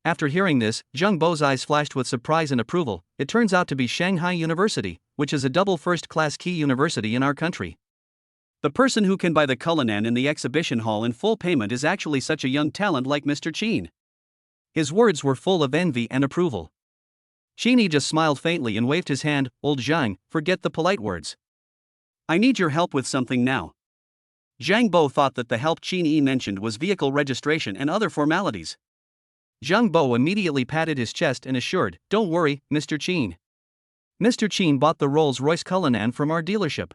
Speaker 1: After hearing this, Zhang Bo's eyes flashed with surprise and approval. It turns out to be Shanghai University, which is a double first-class key university in our country. The person who can buy the Cullinan in the exhibition hall in full payment is actually such a young talent like Mr. Chen. His words were full of envy and approval. Cheney just smiled faintly and waved his hand. "Old Zhang, forget the polite words. I need your help with something now." Zhang Bo thought that the help Cheney mentioned was vehicle registration and other formalities. Zhang Bo immediately patted his chest and assured, "Don't worry, Mr. Chen. Mr. Chen bought the Rolls-Royce Cullinan from our dealership.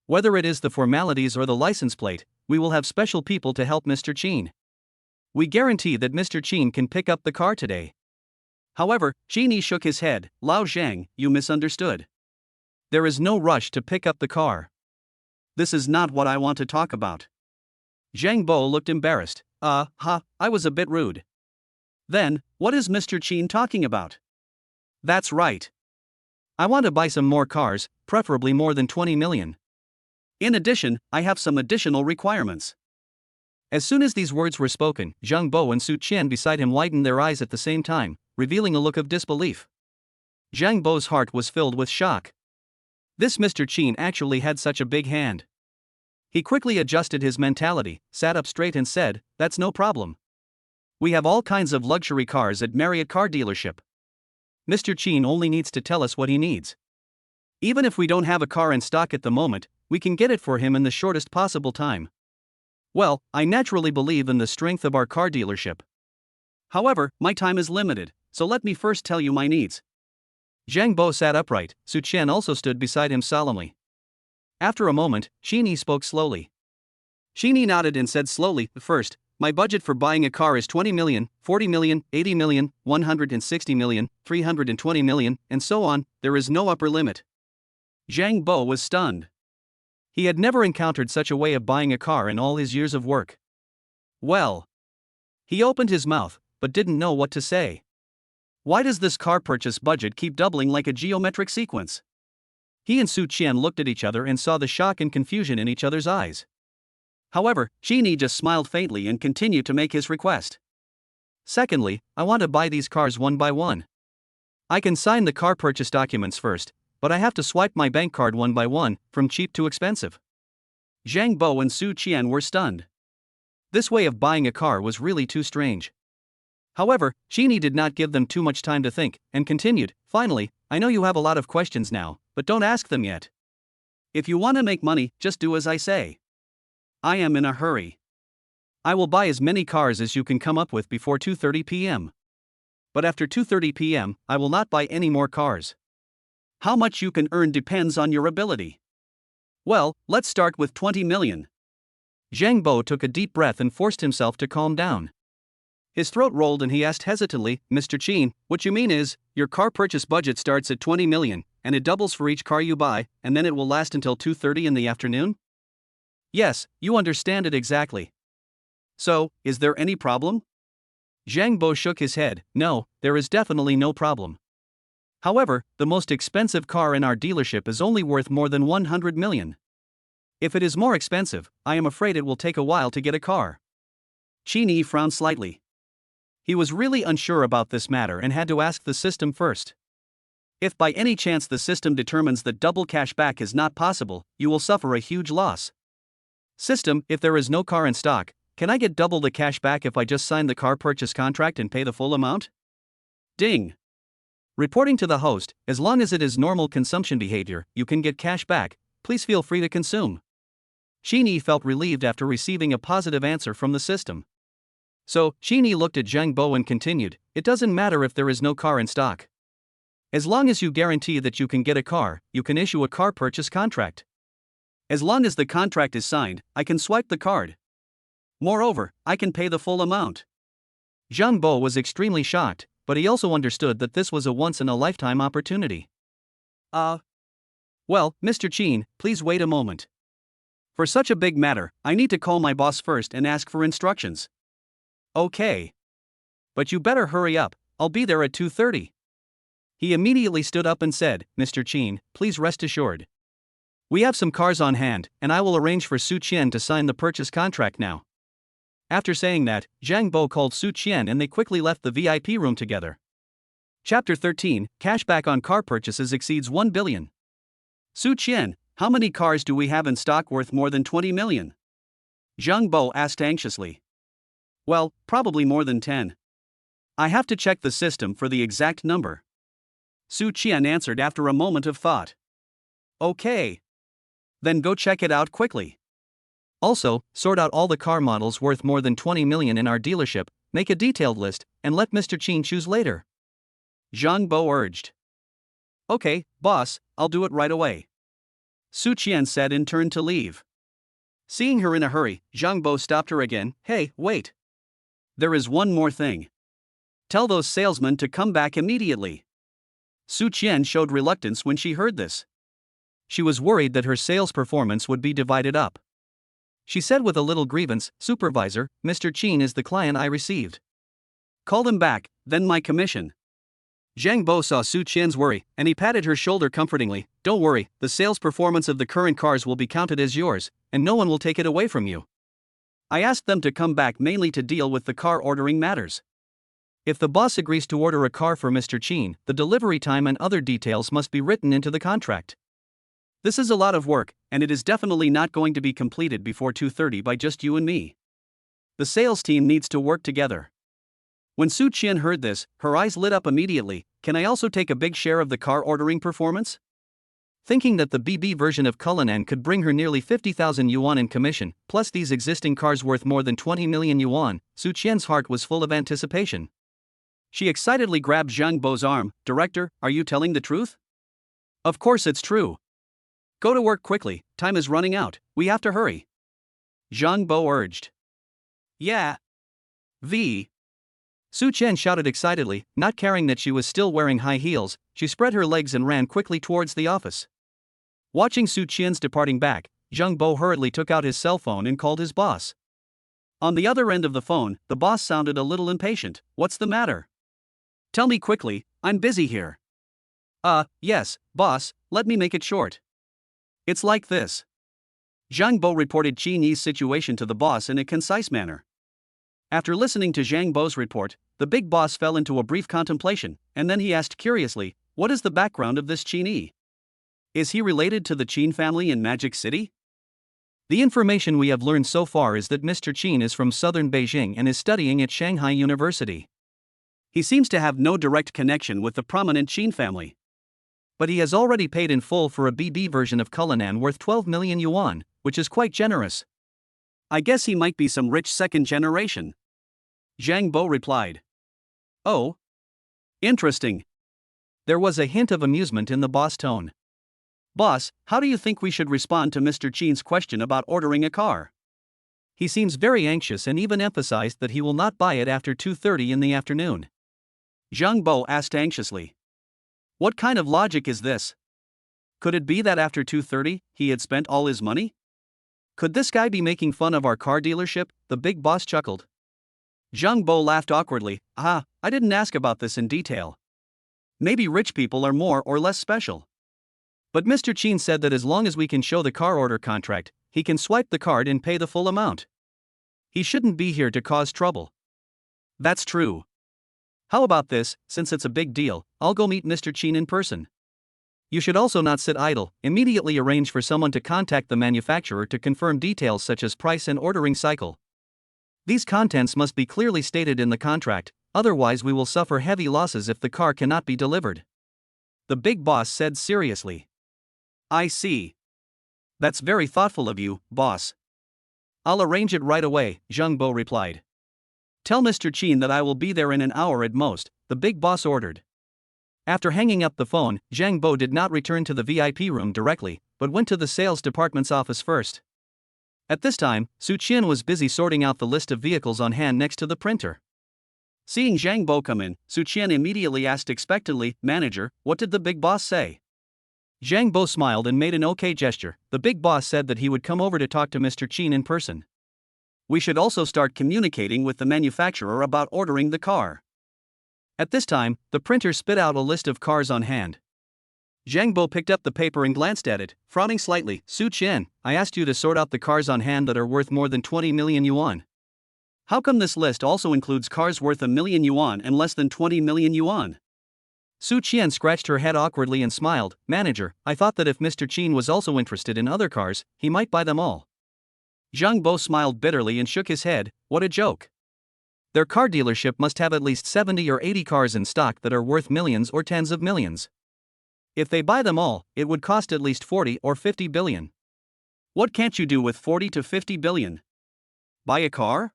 Speaker 1: Whether it is the formalities or the license plate, we will have special people to help Mr. Chen. We guarantee that Mr. Chen can pick up the car today." However, Cheney shook his head. "Lao Zhang, you misunderstood. There is no rush to pick up the car. This is not what I want to talk about." Zhang Bo looked embarrassed. I was a bit rude." "Then, what is Mr. Chen talking about?" "That's right. I want to buy some more cars, preferably more than 20 million. In addition, I have some additional requirements." As soon as these words were spoken, Zhang Bo and Su Qian beside him widened their eyes at the same time, revealing a look of disbelief. Zhang Bo's heart was filled with shock. This Mr. Chen actually had such a big hand. He quickly adjusted his mentality, sat up straight and said, "That's no problem. We have all kinds of luxury cars at Marriott car dealership. Mr. Chen only needs to tell us what he needs. Even if we don't have a car in stock at the moment, we can get it for him in the shortest possible time. Well, I naturally believe in the strength of our car dealership. However, my time is limited, so let me first tell you my needs. Zhang Bo sat upright, Su Qian also stood beside him solemnly. After a moment, Xini spoke slowly. Xini nodded and said slowly, first, my budget for buying a car is 20 million, 40 million, 80 million, 160 million, 320 million, and so on, there is no upper limit. Zhang Bo was stunned. He had never encountered such a way of buying a car in all his years of work. Well. He opened his mouth, but didn't know what to say. Why does this car purchase budget keep doubling like a geometric sequence? He and Su Qian looked at each other and saw the shock and confusion in each other's eyes. However, Xini just smiled faintly and continued to make his request. Secondly, I want to buy these cars one by one. I can sign the car purchase documents first, but I have to swipe my bank card one by one, from cheap to expensive. Zhang Bo and Su Qian were stunned. This way of buying a car was really too strange. However, Xini did not give them too much time to think, and continued, finally, I know you have a lot of questions now, but don't ask them yet. If you want to make money, just do as I say. I am in a hurry. I will buy as many cars as you can come up with before 2:30 p.m. But after 2:30 p.m., I will not buy any more cars. How much you can earn depends on your ability. Well, let's start with 20 million. Zhang Bo took a deep breath and forced himself to calm down. His throat rolled and he asked hesitantly, Mr. Qin, what you mean is, your car purchase budget starts at 20 million, and it doubles for each car you buy, and then it will last until 2:30 in the afternoon? Yes, you understand it exactly. So, is there any problem? Zhang Bo shook his head, no, there is definitely no problem. However, the most expensive car in our dealership is only worth more than 100 million. If it is more expensive, I am afraid it will take a while to get a car. Xini frowned slightly. He was really unsure about this matter and had to ask the system first. If by any chance the system determines that double cash back is not possible, you will suffer a huge loss. System, if there is no car in stock, can I get double the cash back if I just sign the car purchase contract and pay the full amount? Ding. Reporting to the host, as long as it is normal consumption behavior, you can get cash back, please feel free to consume. Xini felt relieved after receiving a positive answer from the system. So, Xini looked at Zhang Bo and continued, it doesn't matter if there is no car in stock. As long as you guarantee that you can get a car, you can issue a car purchase contract. As long as the contract is signed, I can swipe the card. Moreover, I can pay the full amount. Zhang Bo was extremely shocked, but he also understood that this was a once-in-a-lifetime opportunity. Well, Mr. Qin, please wait a moment. For such a big matter, I need to call my boss first and ask for instructions. Okay. But you better hurry up, I'll be there at 2:30. He immediately stood up and said, Mr. Qin, please rest assured. We have some cars on hand, and I will arrange for Su Qian to sign the purchase contract now. After saying that, Zhang Bo called Su Qian and they quickly left the VIP room together. Chapter 13, Cashback on car purchases exceeds 1 billion. Su Qian, how many cars do we have in stock worth more than 20 million? Zhang Bo asked anxiously. Well, probably more than 10. I have to check the system for the exact number. Su Qian answered after a moment of thought. Okay. Then go check it out quickly. Also, sort out all the car models worth more than 20 million in our dealership, make a detailed list, and let Mr. Qin choose later. Zhang Bo urged. Okay, boss, I'll do it right away. Su Qian said and turned to leave. Seeing her in a hurry, Zhang Bo stopped her again. Hey, wait. There is one more thing. Tell those salesmen to come back immediately. Su Qian showed reluctance when she heard this. She was worried that her sales performance would be divided up. She said with a little grievance, Supervisor, Mr. Qin is the client I received. Call them back, then my commission. Zhang Bo saw Su Qian's worry, and he patted her shoulder comfortingly. Don't worry, the sales performance of the current cars will be counted as yours, and no one will take it away from you. I asked them to come back mainly to deal with the car ordering matters. If the boss agrees to order a car for Mr. Qin, the delivery time and other details must be written into the contract. This is a lot of work, and it is definitely not going to be completed before 2:30 by just you and me. The sales team needs to work together. When Su Qian heard this, her eyes lit up immediately. Can I also take a big share of the car ordering performance? Thinking that the BB version of Cullinan could bring her nearly 50,000 yuan in commission, plus these existing cars worth more than 20 million yuan, Su Qian's heart was full of anticipation. She excitedly grabbed Zhang Bo's arm. "Director, are you telling the truth?" "Of course it's true. Go to work quickly, time is running out, we have to hurry," Zhang Bo urged. "Yeah. V." Su Qian shouted excitedly, not caring that she was still wearing high heels. She spread her legs and ran quickly towards the office. Watching Su Qian's departing back, Zhang Bo hurriedly took out his cell phone and called his boss. On the other end of the phone, the boss sounded a little impatient. "What's the matter? Tell me quickly, I'm busy here." Yes, boss, let me make it short. It's like this." Zhang Bo reported Qin Yi's situation to the boss in a concise manner. After listening to Zhang Bo's report, the big boss fell into a brief contemplation, and then he asked curiously, "What is the background of this Qin Yi? Is he related to the Qin family in Magic City?" "The information we have learned so far is that Mr. Qin is from southern Beijing and is studying at Shanghai University. He seems to have no direct connection with the prominent Qin family. But he has already paid in full for a BB version of Cullinan worth 12 million yuan, which is quite generous. I guess he might be some rich second generation," Zhang Bo replied. "Oh? Interesting." There was a hint of amusement in the boss' tone. "Boss, how do you think we should respond to Mr. Qin's question about ordering a car? He seems very anxious and even emphasized that he will not buy it after 2:30 in the afternoon." Zhang Bo asked anxiously. "What kind of logic is this? Could it be that after 2:30, he had spent all his money? Could this guy be making fun of our car dealership?" The big boss chuckled. Zhang Bo laughed awkwardly. "I didn't ask about this in detail. Maybe rich people are more or less special. But Mr. Qin said that as long as we can show the car order contract, he can swipe the card and pay the full amount. He shouldn't be here to cause trouble." "That's true. How about this, since it's a big deal, I'll go meet Mr. Qin in person. You should also not sit idle, immediately arrange for someone to contact the manufacturer to confirm details such as price and ordering cycle. These contents must be clearly stated in the contract, otherwise we will suffer heavy losses if the car cannot be delivered," the big boss said seriously. "I see. That's very thoughtful of you, boss. I'll arrange it right away," Zhang Bo replied. "Tell Mr. Qin that I will be there in an hour at most," the big boss ordered. After hanging up the phone, Zhang Bo did not return to the VIP room directly, but went to the sales department's office first. At this time, Su Qian was busy sorting out the list of vehicles on hand next to the printer. Seeing Zhang Bo come in, Su Qian immediately asked expectantly, "Manager, what did the big boss say?" Zhang Bo smiled and made an okay gesture. The big boss said that he would come over to talk to Mr. Qin in person. We should also start communicating with the manufacturer about ordering the car. At this time, the printer spit out a list of cars on hand. Zhang Bo picked up the paper and glanced at it, frowning slightly. "Su Qian, I asked you to sort out the cars on hand that are worth more than 20 million yuan. How come this list also includes cars worth 1 million yuan and less than 20 million yuan? Su Qian scratched her head awkwardly and smiled. "Manager, I thought that if Mr. Qin was also interested in other cars, he might buy them all." Zhang Bo smiled bitterly and shook his head. What a joke. Their car dealership must have at least 70 or 80 cars in stock that are worth millions or tens of millions. If they buy them all, it would cost at least 40 or 50 billion. What can't you do with 40 to 50 billion? Buy a car?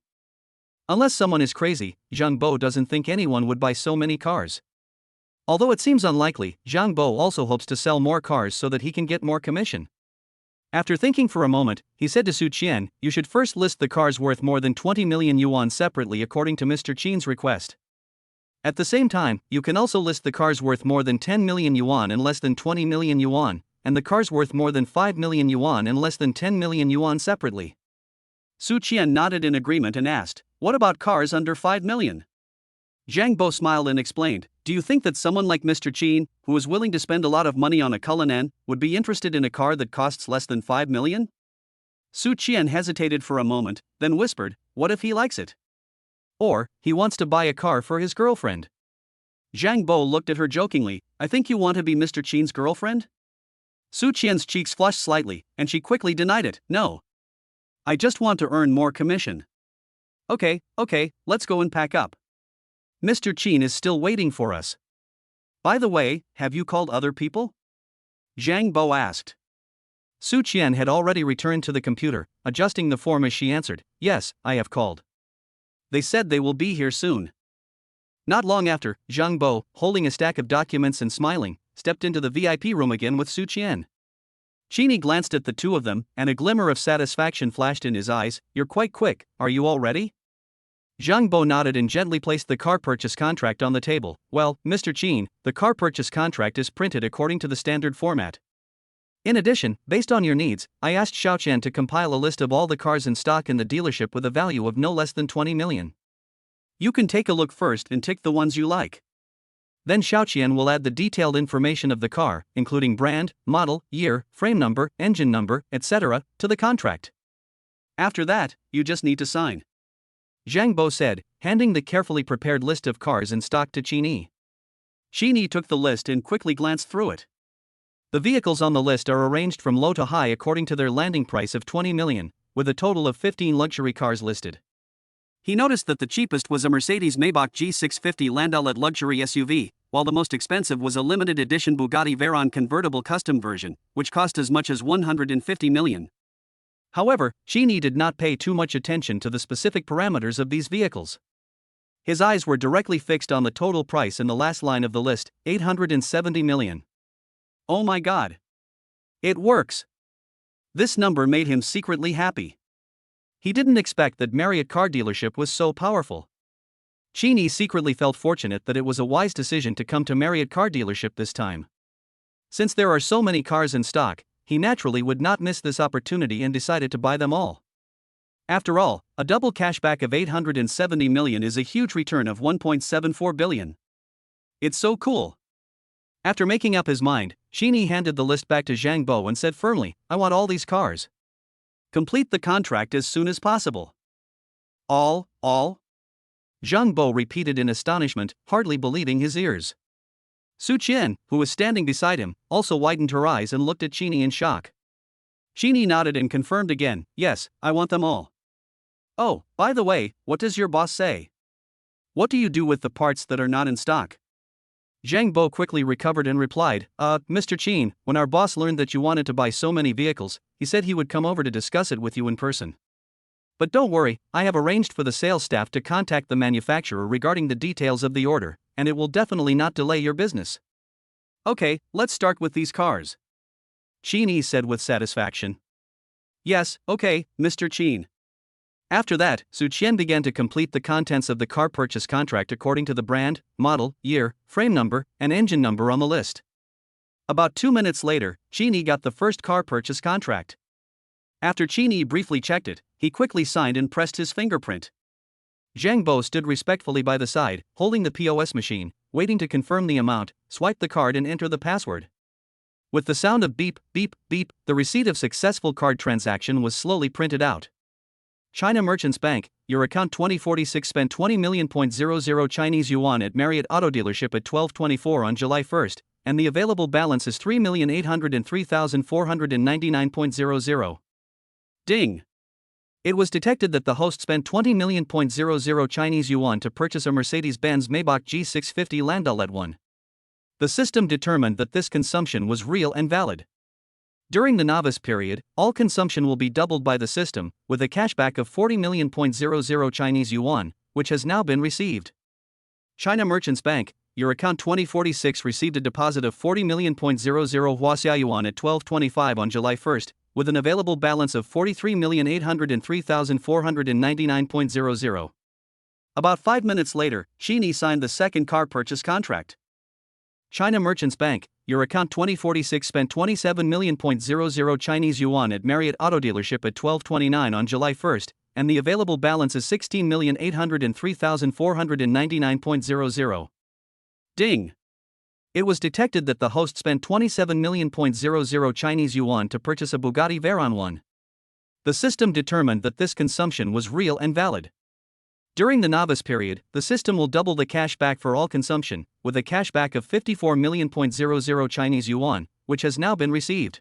Speaker 1: Unless someone is crazy, Zhang Bo doesn't think anyone would buy so many cars. Although it seems unlikely, Zhang Bo also hopes to sell more cars so that he can get more commission. After thinking for a moment, he said to Su Qian, "You should first list the cars worth more than 20 million yuan separately according to Mr. Qin's request. At the same time, you can also list the cars worth more than 10 million yuan and less than 20 million yuan, and the cars worth more than 5 million yuan and less than 10 million yuan separately." Su Qian nodded in agreement and asked, "What about cars under 5 million? Zhang Bo smiled and explained, "Do you think that someone like Mr. Qin, who is willing to spend a lot of money on a Cullinan, would be interested in a car that costs less than 5 million? Su Qian hesitated for a moment, then whispered, "What if he likes it? Or, he wants to buy a car for his girlfriend?" Zhang Bo looked at her jokingly. "I think you want to be Mr. Qin's girlfriend?" Su Qian's cheeks flushed slightly, and she quickly denied it. "No. I just want to earn more commission." Okay, let's go and pack up. Mr. Qin is still waiting for us. By the way, have you called other people? Zhang Bo asked. Su Qian had already returned to the computer, adjusting the form as she answered, "Yes, I have called. They said they will be here soon." Not long after, Zhang Bo, holding a stack of documents and smiling, stepped into the VIP room again with Su Qian. Qini glanced at the two of them, and a glimmer of satisfaction flashed in his eyes. "You're quite quick, are you all ready?" Zhang Bo nodded and gently placed the car purchase contract on the table. "Well, Mr. Qin, the car purchase contract is printed according to the standard format. In addition, based on your needs, I asked Xiaoqian to compile a list of all the cars in stock in the dealership with a value of no less than 20 million. You can take a look first and tick the ones you like. Then Xiaoqian will add the detailed information of the car, including brand, model, year, frame number, engine number, etc., to the contract. After that, you just need to sign," Zhang Bo said, handing the carefully prepared list of cars in stock to Qini. Qini took the list and quickly glanced through it. The vehicles on the list are arranged from low to high according to their landing price of 20 million, with a total of 15 luxury cars listed. He noticed that the cheapest was a Mercedes-Maybach G650 Landaulet luxury SUV, while the most expensive was a limited edition Bugatti Veyron convertible custom version, which cost as much as 150 million. However, Qini did not pay too much attention to the specific parameters of these vehicles. His eyes were directly fixed on the total price in the last line of the list, 870 million. Oh my god! It works! This number made him secretly happy. He didn't expect that Marriott car dealership was so powerful. Qini secretly felt fortunate that it was a wise decision to come to Marriott car dealership this time. Since there are so many cars in stock, he naturally would not miss this opportunity and decided to buy them all. After all, a double cashback of 870 million is a huge return of 1.74 billion. It's so cool. After making up his mind, Qini handed the list back to Zhang Bo and said firmly, "I want all these cars. Complete the contract as soon as possible." All? Zhang Bo repeated in astonishment, hardly believing his ears. Su Qian, who was standing beside him, also widened her eyes and looked at Qini in shock. Qini nodded and confirmed again, "Yes, I want them all." "Oh, by the way, what does your boss say? What do you do with the parts that are not in stock?" Zhang Bo quickly recovered and replied, Mr. Qin, when our boss learned that you wanted to buy so many vehicles, he said he would come over to discuss it with you in person. But don't worry, I have arranged for the sales staff to contact the manufacturer regarding the details of the order, and it will definitely not delay your business." "Okay, let's start with these cars," Qini said with satisfaction. "Yes, okay, Mr. Qin." After that, Su Qian began to complete the contents of the car purchase contract according to the brand, model, year, frame number, and engine number on the list. About 2 minutes later, Qini got the first car purchase contract. After Qini briefly checked it, he quickly signed and pressed his fingerprint. Zhang Bo stood respectfully by the side, holding the POS machine, waiting to confirm the amount, swipe the card and enter the password. With the sound of beep, beep, beep, the receipt of successful card transaction was slowly printed out. China Merchants Bank, your account 2046 spent 20 million.00 Chinese yuan at Marriott Auto Dealership at 12:24 on July 1st, and the available balance is 3,803,499.00. Ding! It was detected that the host spent 20 million.00 Chinese yuan to purchase a Mercedes-Benz Maybach G650 Landaulet 1. The system determined that this consumption was real and valid. During the novice period, all consumption will be doubled by the system, with a cashback of 40 million.00 Chinese yuan, which has now been received. China Merchants Bank, your account 2046 received a deposit of 40 million.00 Huaxia yuan at 12:25 on July 1st, with an available balance of 43,803,499.00. About 5 minutes later, Qini signed the second car purchase contract. China Merchants Bank, your account 2046 spent 27 million.00 Chinese yuan at Marriott Auto Dealership at 12:29 on July 1st, and the available balance is 16,803,499.00. Ding! It was detected that the host spent 27 million.00 Chinese yuan to purchase a Bugatti Veyron 1. The system determined that this consumption was real and valid. During the novice period, the system will double the cash back for all consumption, with a cashback of 54 million.00 Chinese yuan, which has now been received.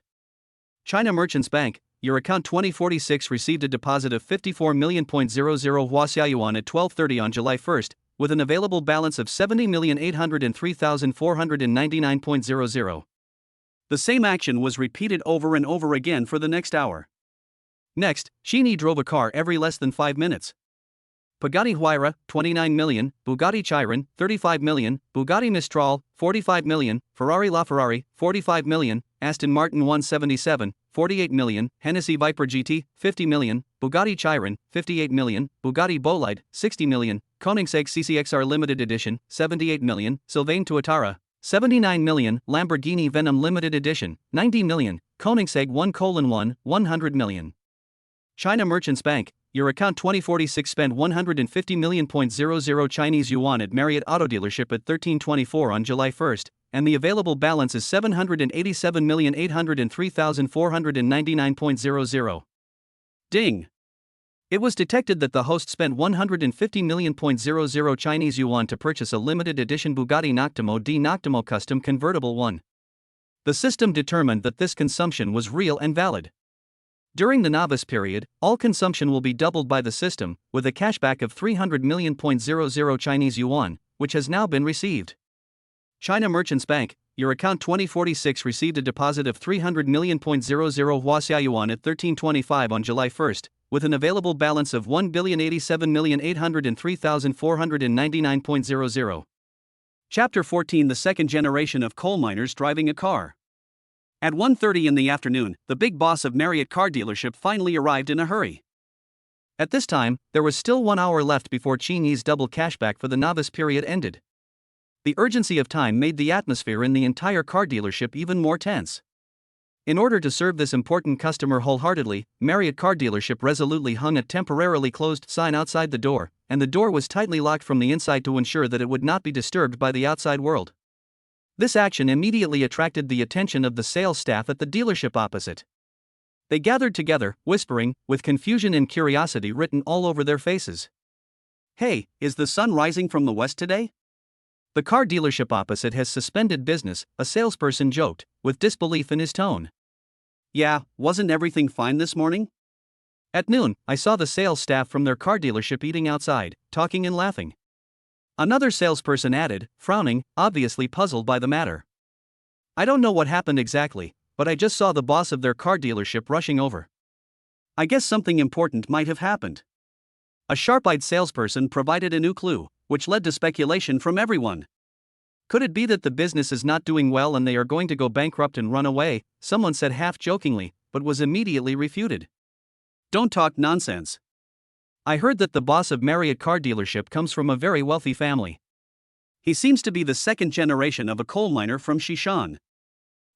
Speaker 1: China Merchants Bank, your account 2046 received a deposit of 54 million.00 Huaxia yuan at 12:30 on July 1st, with an available balance of 70,803,499.00. The same action was repeated over and over again for the next hour. Next, Qin drove a car every less than 5 minutes. Bugatti Huayra, 29 million, Bugatti Chiron, 35 million, Bugatti Mistral, 45 million, Ferrari LaFerrari, 45 million, Aston Martin 177, 48 million, Hennessy Viper GT, 50 million, Bugatti Chiron, 58 million, Bugatti Bolide, 60 million, Koenigsegg CCXR Limited Edition, 78 million, Sylvain Tuatara, 79 million, Lamborghini Venom Limited Edition, 90 million, Koenigsegg 1:1, 100 million. China Merchants Bank, your account 2046 spent 150 million.00 Chinese yuan at Marriott Auto Dealership at 1324 on July 1st, and the available balance is 787,803,499.00. Ding! It was detected that the host spent 150 million.00 Chinese yuan to purchase a limited edition Bugatti Noctimo di Noctimo Custom Convertible 1. The system determined that this consumption was real and valid. During the novice period, all consumption will be doubled by the system, with a cashback of 300 million.00 Chinese yuan, which has now been received. China Merchants Bank, your account 2046 received a deposit of 300 million.00 Huaxia yuan at 1325 on July 1st, with an available balance of 1,087,803,499.00. Chapter 14: The second generation of coal miners driving a car. At 1:30 in the afternoon, the big boss of Marriott car dealership finally arrived in a hurry. At this time, there was still 1 hour left before Qin's double cashback for the novice period ended. The urgency of time made the atmosphere in the entire car dealership even more tense. In order to serve this important customer wholeheartedly, Marriott car dealership resolutely hung a temporarily closed sign outside the door, and the door was tightly locked from the inside to ensure that it would not be disturbed by the outside world. This action immediately attracted the attention of the sales staff at the dealership opposite. They gathered together, whispering, with confusion and curiosity written all over their faces. "Hey, is the sun rising from the west today?" "The car dealership opposite has suspended business," a salesperson joked, with disbelief in his tone. "Yeah, wasn't everything fine this morning?" "At noon, I saw the sales staff from their car dealership eating outside, talking and laughing." Another salesperson added, frowning, obviously puzzled by the matter. "I don't know what happened exactly, but I just saw the boss of their car dealership rushing over. I guess something important might have happened." A sharp-eyed salesperson provided a new clue, which led to speculation from everyone. "Could it be that the business is not doing well and they are going to go bankrupt and run away?" someone said half-jokingly, but was immediately refuted. "Don't talk nonsense. I heard that the boss of Marriott car dealership comes from a very wealthy family. He seems to be the second generation of a coal miner from Xishan.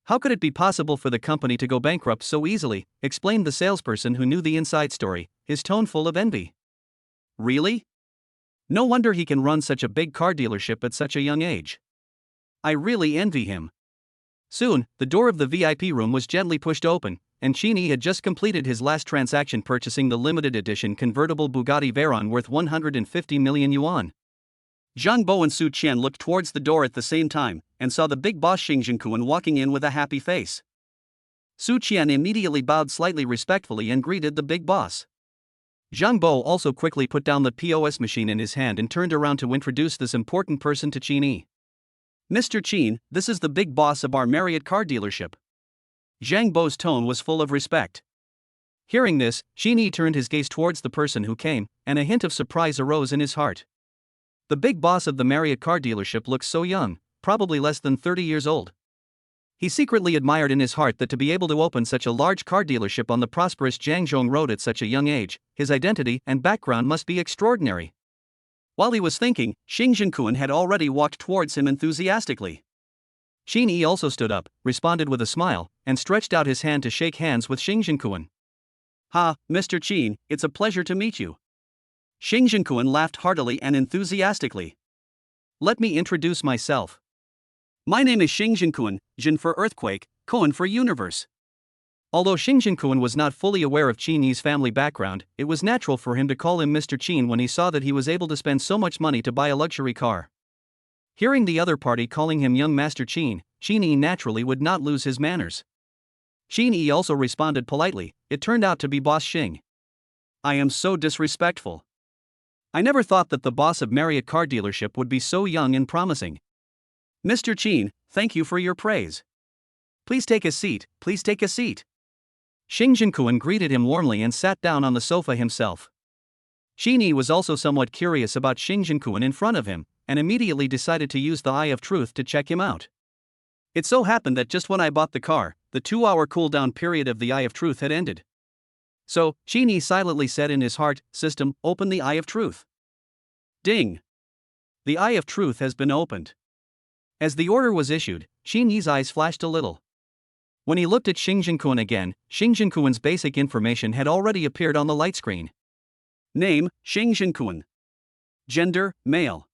Speaker 1: How could it be possible for the company to go bankrupt so easily?" explained the salesperson who knew the inside story, his tone full of envy. "Really? No wonder he can run such a big car dealership at such a young age. I really envy him." Soon, the door of the VIP room was gently pushed open, and Qin had just completed his last transaction purchasing the limited edition convertible Bugatti Veyron worth 150 million yuan. Zhang Bo and Su Qian looked towards the door at the same time, and saw the big boss Xing Zhenkuan walking in with a happy face. Su Qian immediately bowed slightly respectfully and greeted the big boss. Zhang Bo also quickly put down the POS machine in his hand and turned around to introduce this important person to Qin. "Mr. Qin, this is the big boss of our Marriott car dealership." Zhang Bo's tone was full of respect. Hearing this, Qin turned his gaze towards the person who came, and a hint of surprise arose in his heart. The big boss of the Marriott car dealership looked so young, probably less than 30 years old. He secretly admired in his heart that to be able to open such a large car dealership on the prosperous Jiangzhong Road at such a young age, his identity and background must be extraordinary. While he was thinking, Xing Zhenkuan had already walked towards him enthusiastically. Qin also stood up, responded with a smile, and stretched out his hand to shake hands with Xing Zhenkuan. "Ha, Mr. Qin, it's a pleasure to meet you." Xing Zhenkuan laughed heartily and enthusiastically. "Let me introduce myself. My name is Xing Zhenkuan, Zhen for earthquake, Kuan for universe." Although Xing Zhenkuan was not fully aware of Qin's family background, it was natural for him to call him Mr. Qin when he saw that he was able to spend so much money to buy a luxury car. Hearing the other party calling him young Master Qin, Qin naturally would not lose his manners. Qin also responded politely. It turned out to be Boss Xing. "I am so disrespectful. I never thought that the boss of Marriott car dealership would be so young and promising." "Mr. Qin, thank you for your praise. Please take a seat, please take a seat. Xing Jinkuan greeted him warmly and sat down on the sofa himself. Xini was also somewhat curious about Xing Jinkuan in front of him, and immediately decided to use the Eye of Truth to check him out. It so happened that just when I bought the car, the 2-hour cooldown period of the Eye of Truth had ended. So, Xini silently said in his heart, "System, open the Eye of Truth." Ding! The Eye of Truth has been opened. As the order was issued, Xini's eyes flashed a little. When he looked at Xing Jinkuan again, Xing Jinkuan's basic information had already appeared on the light screen. Name, Xing Jinkuan. Gender, male.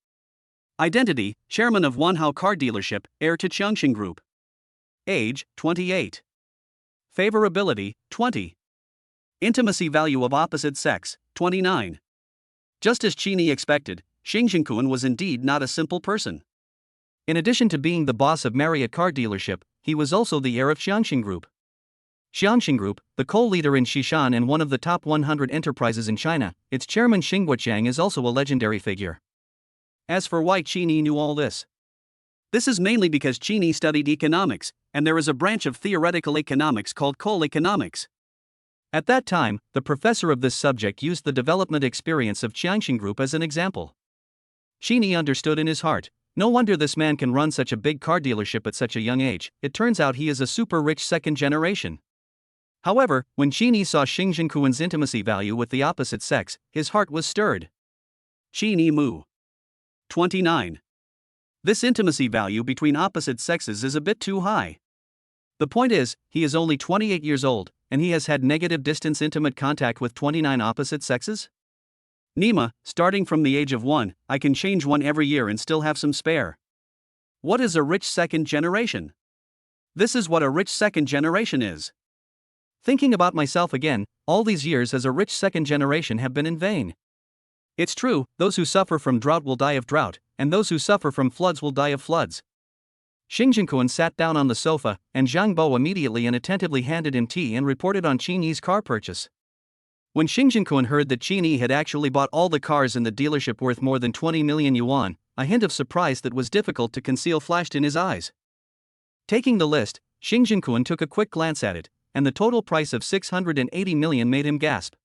Speaker 1: Identity, chairman of Wanhao Car Dealership, heir to Qiangxing Group. Age, 28. Favorability, 20. Intimacy value of opposite sex, 29. Just as Xini expected, Xing Jinkuan was indeed not a simple person. In addition to being the boss of Marriott Car Dealership, he was also the heir of Qiangxing Group. Qiangxing Group, the coal leader in Xishan and one of the top 100 enterprises in China, its chairman Xing Guoqiang is also a legendary figure. As for why Xini knew all this is mainly because Xini studied economics, and there is a branch of theoretical economics called coal economics. At that time, the professor of this subject used the development experience of Qiangxing Group as an example. Xini understood in his heart, no wonder this man can run such a big car dealership at such a young age. It turns out he is a super rich second generation. However, when Xini saw Xing Jinkuan's intimacy value with the opposite sex, his heart was stirred. Xini Mu. 29. This intimacy value between opposite sexes is a bit too high. The point is, he is only 28 years old, and he has had negative distance intimate contact with 29 opposite sexes? Nima, starting from the age of 1, I can change one every year and still have some spare. What is a rich second generation? This is what a rich second generation is. Thinking about myself again, all these years as a rich second generation have been in vain. It's true, those who suffer from drought will die of drought, and those who suffer from floods will die of floods. Xing Jinkuan sat down on the sofa, and Zhang Bo immediately and attentively handed him tea and reported on Xini's car purchase. When Xing Jinkuan heard that Xini had actually bought all the cars in the dealership worth more than 20 million yuan, a hint of surprise that was difficult to conceal flashed in his eyes. Taking the list, Xing Jinkuan took a quick glance at it, and the total price of 680 million made him gasp.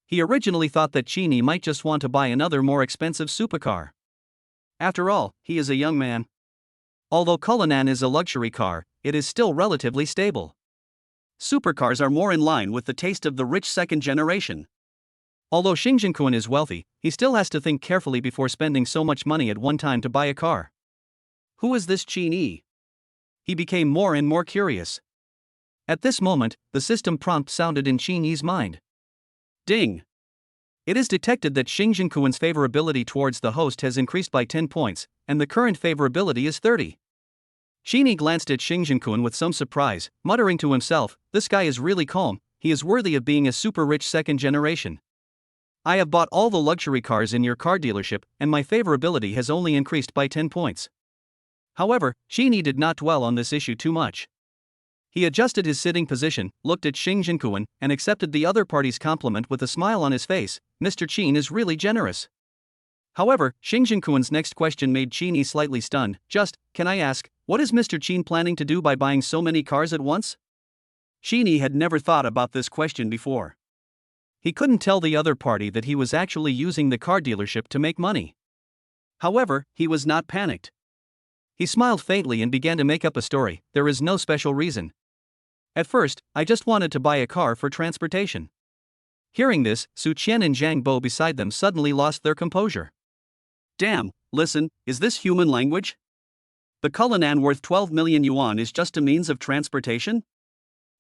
Speaker 1: He originally thought that Xini might just want to buy another more expensive supercar. After all, he is a young man. Although Cullinan is a luxury car, it is still relatively stable. Supercars are more in line with the taste of the rich second generation. Although Xing Jinkuan is wealthy, he still has to think carefully before spending so much money at one time to buy a car. Who is this Xini? He became more and more curious. At this moment, the system prompt sounded in Xini's mind. Ding! It is detected that Xing Jinkuan's favorability towards the host has increased by 10 points, and the current favorability is 30. Xini glanced at Xing Jinkuan with some surprise, muttering to himself, "This guy is really calm, he is worthy of being a super rich second generation. I have bought all the luxury cars in your car dealership, and my favorability has only increased by 10 points. However, Xini did not dwell on this issue too much. He adjusted his sitting position, looked at Xing Jinkuan, and accepted the other party's compliment with a smile on his face. Mr. Qin is really generous. However, Xing Jinkuan's next question made Xini slightly stunned. Can I ask, what is Mr. Qin planning to do by buying so many cars at once? Xini had never thought about this question before. He couldn't tell the other party that he was actually using the car dealership to make money. However, he was not panicked. He smiled faintly and began to make up a story. There is no special reason. At first, I just wanted to buy a car for transportation. Hearing this, Su Qian and Zhang Bo beside them suddenly lost their composure. Damn, listen, is this human language? The Cullinan worth 12 million yuan is just a means of transportation?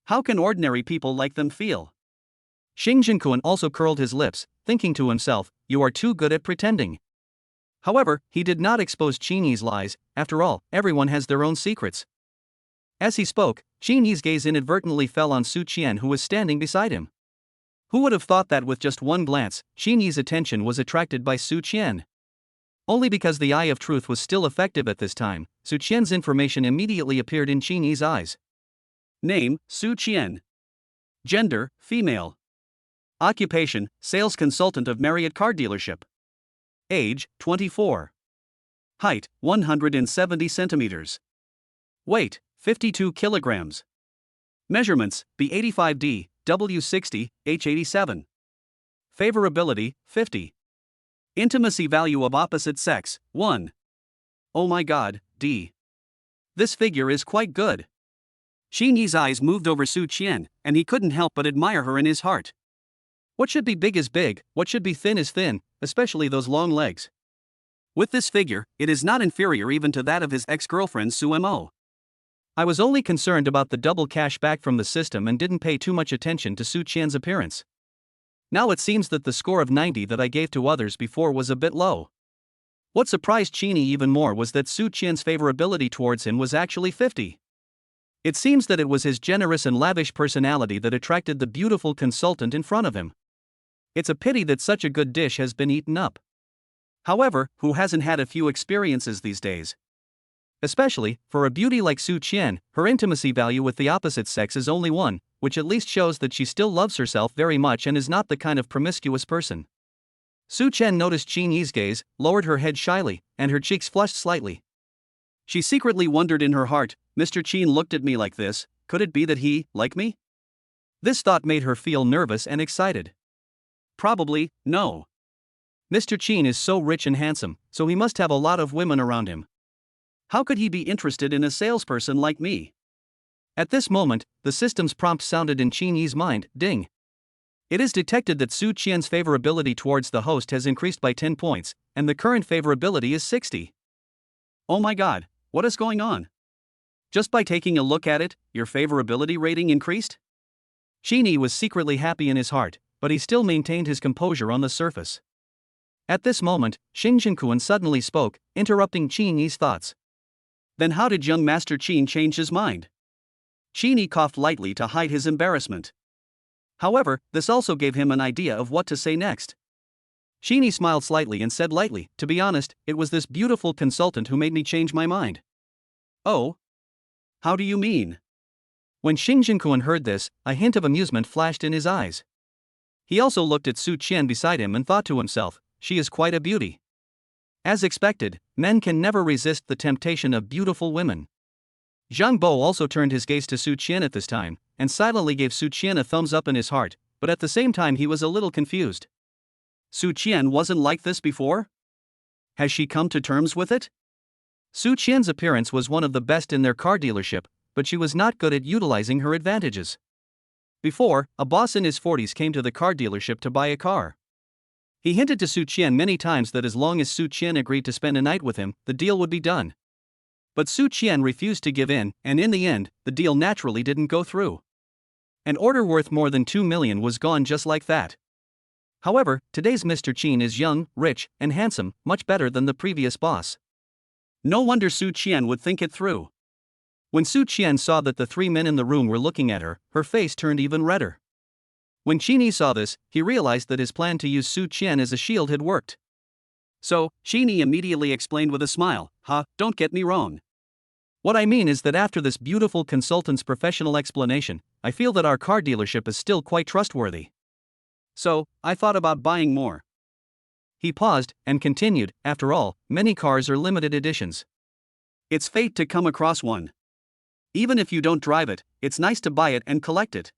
Speaker 1: How can ordinary people like them feel? Xing Jinkuan also curled his lips, thinking to himself, you are too good at pretending. However, he did not expose Xini's lies. After all, everyone has their own secrets. As he spoke, Xini's gaze inadvertently fell on Su Qian, who was standing beside him. Who would have thought that with just one glance, Xini's attention was attracted by Su Qian? Only because the Eye of Truth was still effective at this time, Su Qian's information immediately appeared in Xini's eyes. Name, Su Qian. Gender, female. Occupation, sales consultant of Marriott Car Dealership. Age, 24. Height, 170 centimeters. Weight, 52 kilograms. Measurements, B85D, W60, H87. Favorability, 50. Intimacy value of opposite sex, 1. Oh my god, D. This figure is quite good. Xin Yi's eyes moved over Su Qian, and he couldn't help but admire her in his heart. What should be big is big, what should be thin is thin, especially those long legs. With this figure, it is not inferior even to that of his ex-girlfriend Su Mo. I was only concerned about the double cash back from the system and didn't pay too much attention to Su Qian's appearance. Now it seems that the score of 90 that I gave to others before was a bit low. What surprised Qini even more was that Su Qian's favorability towards him was actually 50. It seems that it was his generous and lavish personality that attracted the beautiful consultant in front of him. It's a pity that such a good dish has been eaten up. However, who hasn't had a few experiences these days? Especially, for a beauty like Su Qian, her intimacy value with the opposite sex is only 1, which at least shows that she still loves herself very much and is not the kind of promiscuous person. Su Qian noticed Qin Yi's gaze, lowered her head shyly, and her cheeks flushed slightly. She secretly wondered in her heart, Mr. Qin looked at me like this, could it be that he, like me? This thought made her feel nervous and excited. Probably, no. Mr. Qin is so rich and handsome, so he must have a lot of women around him. How could he be interested in a salesperson like me? At this moment, the system's prompt sounded in Qin Yi's mind, ding. It is detected that Su Qian's favorability towards the host has increased by 10 points, and the current favorability is 60. Oh my god, what is going on? Just by taking a look at it, your favorability rating increased? Qin Yi was secretly happy in his heart, but he still maintained his composure on the surface. At this moment, Xing Jinkuan suddenly spoke, interrupting Qin Yi's thoughts. Then how did young Master Qin change his mind? Qin Yi coughed lightly to hide his embarrassment. However, this also gave him an idea of what to say next. Qin Yi smiled slightly and said lightly, to be honest, it was this beautiful consultant who made me change my mind. Oh? How do you mean? When Xing Jinkuan heard this, a hint of amusement flashed in his eyes. He also looked at Su Qian beside him and thought to himself, she is quite a beauty. As expected, men can never resist the temptation of beautiful women. Zhang Bo also turned his gaze to Su Qian at this time, and silently gave Su Qian a thumbs up in his heart, but at the same time he was a little confused. Su Qian wasn't like this before? Has she come to terms with it? Su Qian's appearance was one of the best in their car dealership, but she was not good at utilizing her advantages. Before, a boss in his 40s came to the car dealership to buy a car. He hinted to Su Qian many times that as long as Su Qian agreed to spend a night with him, the deal would be done. But Su Qian refused to give in, and in the end, the deal naturally didn't go through. An order worth more than 2 million was gone just like that. However, today's Mr. Qin is young, rich, and handsome, much better than the previous boss. No wonder Su Qian would think it through. When Su Qian saw that the 3 men in the room were looking at her, her face turned even redder. When Qin Yi saw this, he realized that his plan to use Su Qian as a shield had worked. So, Qin Yi immediately explained with a smile, don't get me wrong. What I mean is that after this beautiful consultant's professional explanation, I feel that our car dealership is still quite trustworthy. So, I thought about buying more. He paused, and continued, after all, many cars are limited editions. It's fate to come across one. Even if you don't drive it, it's nice to buy it and collect it.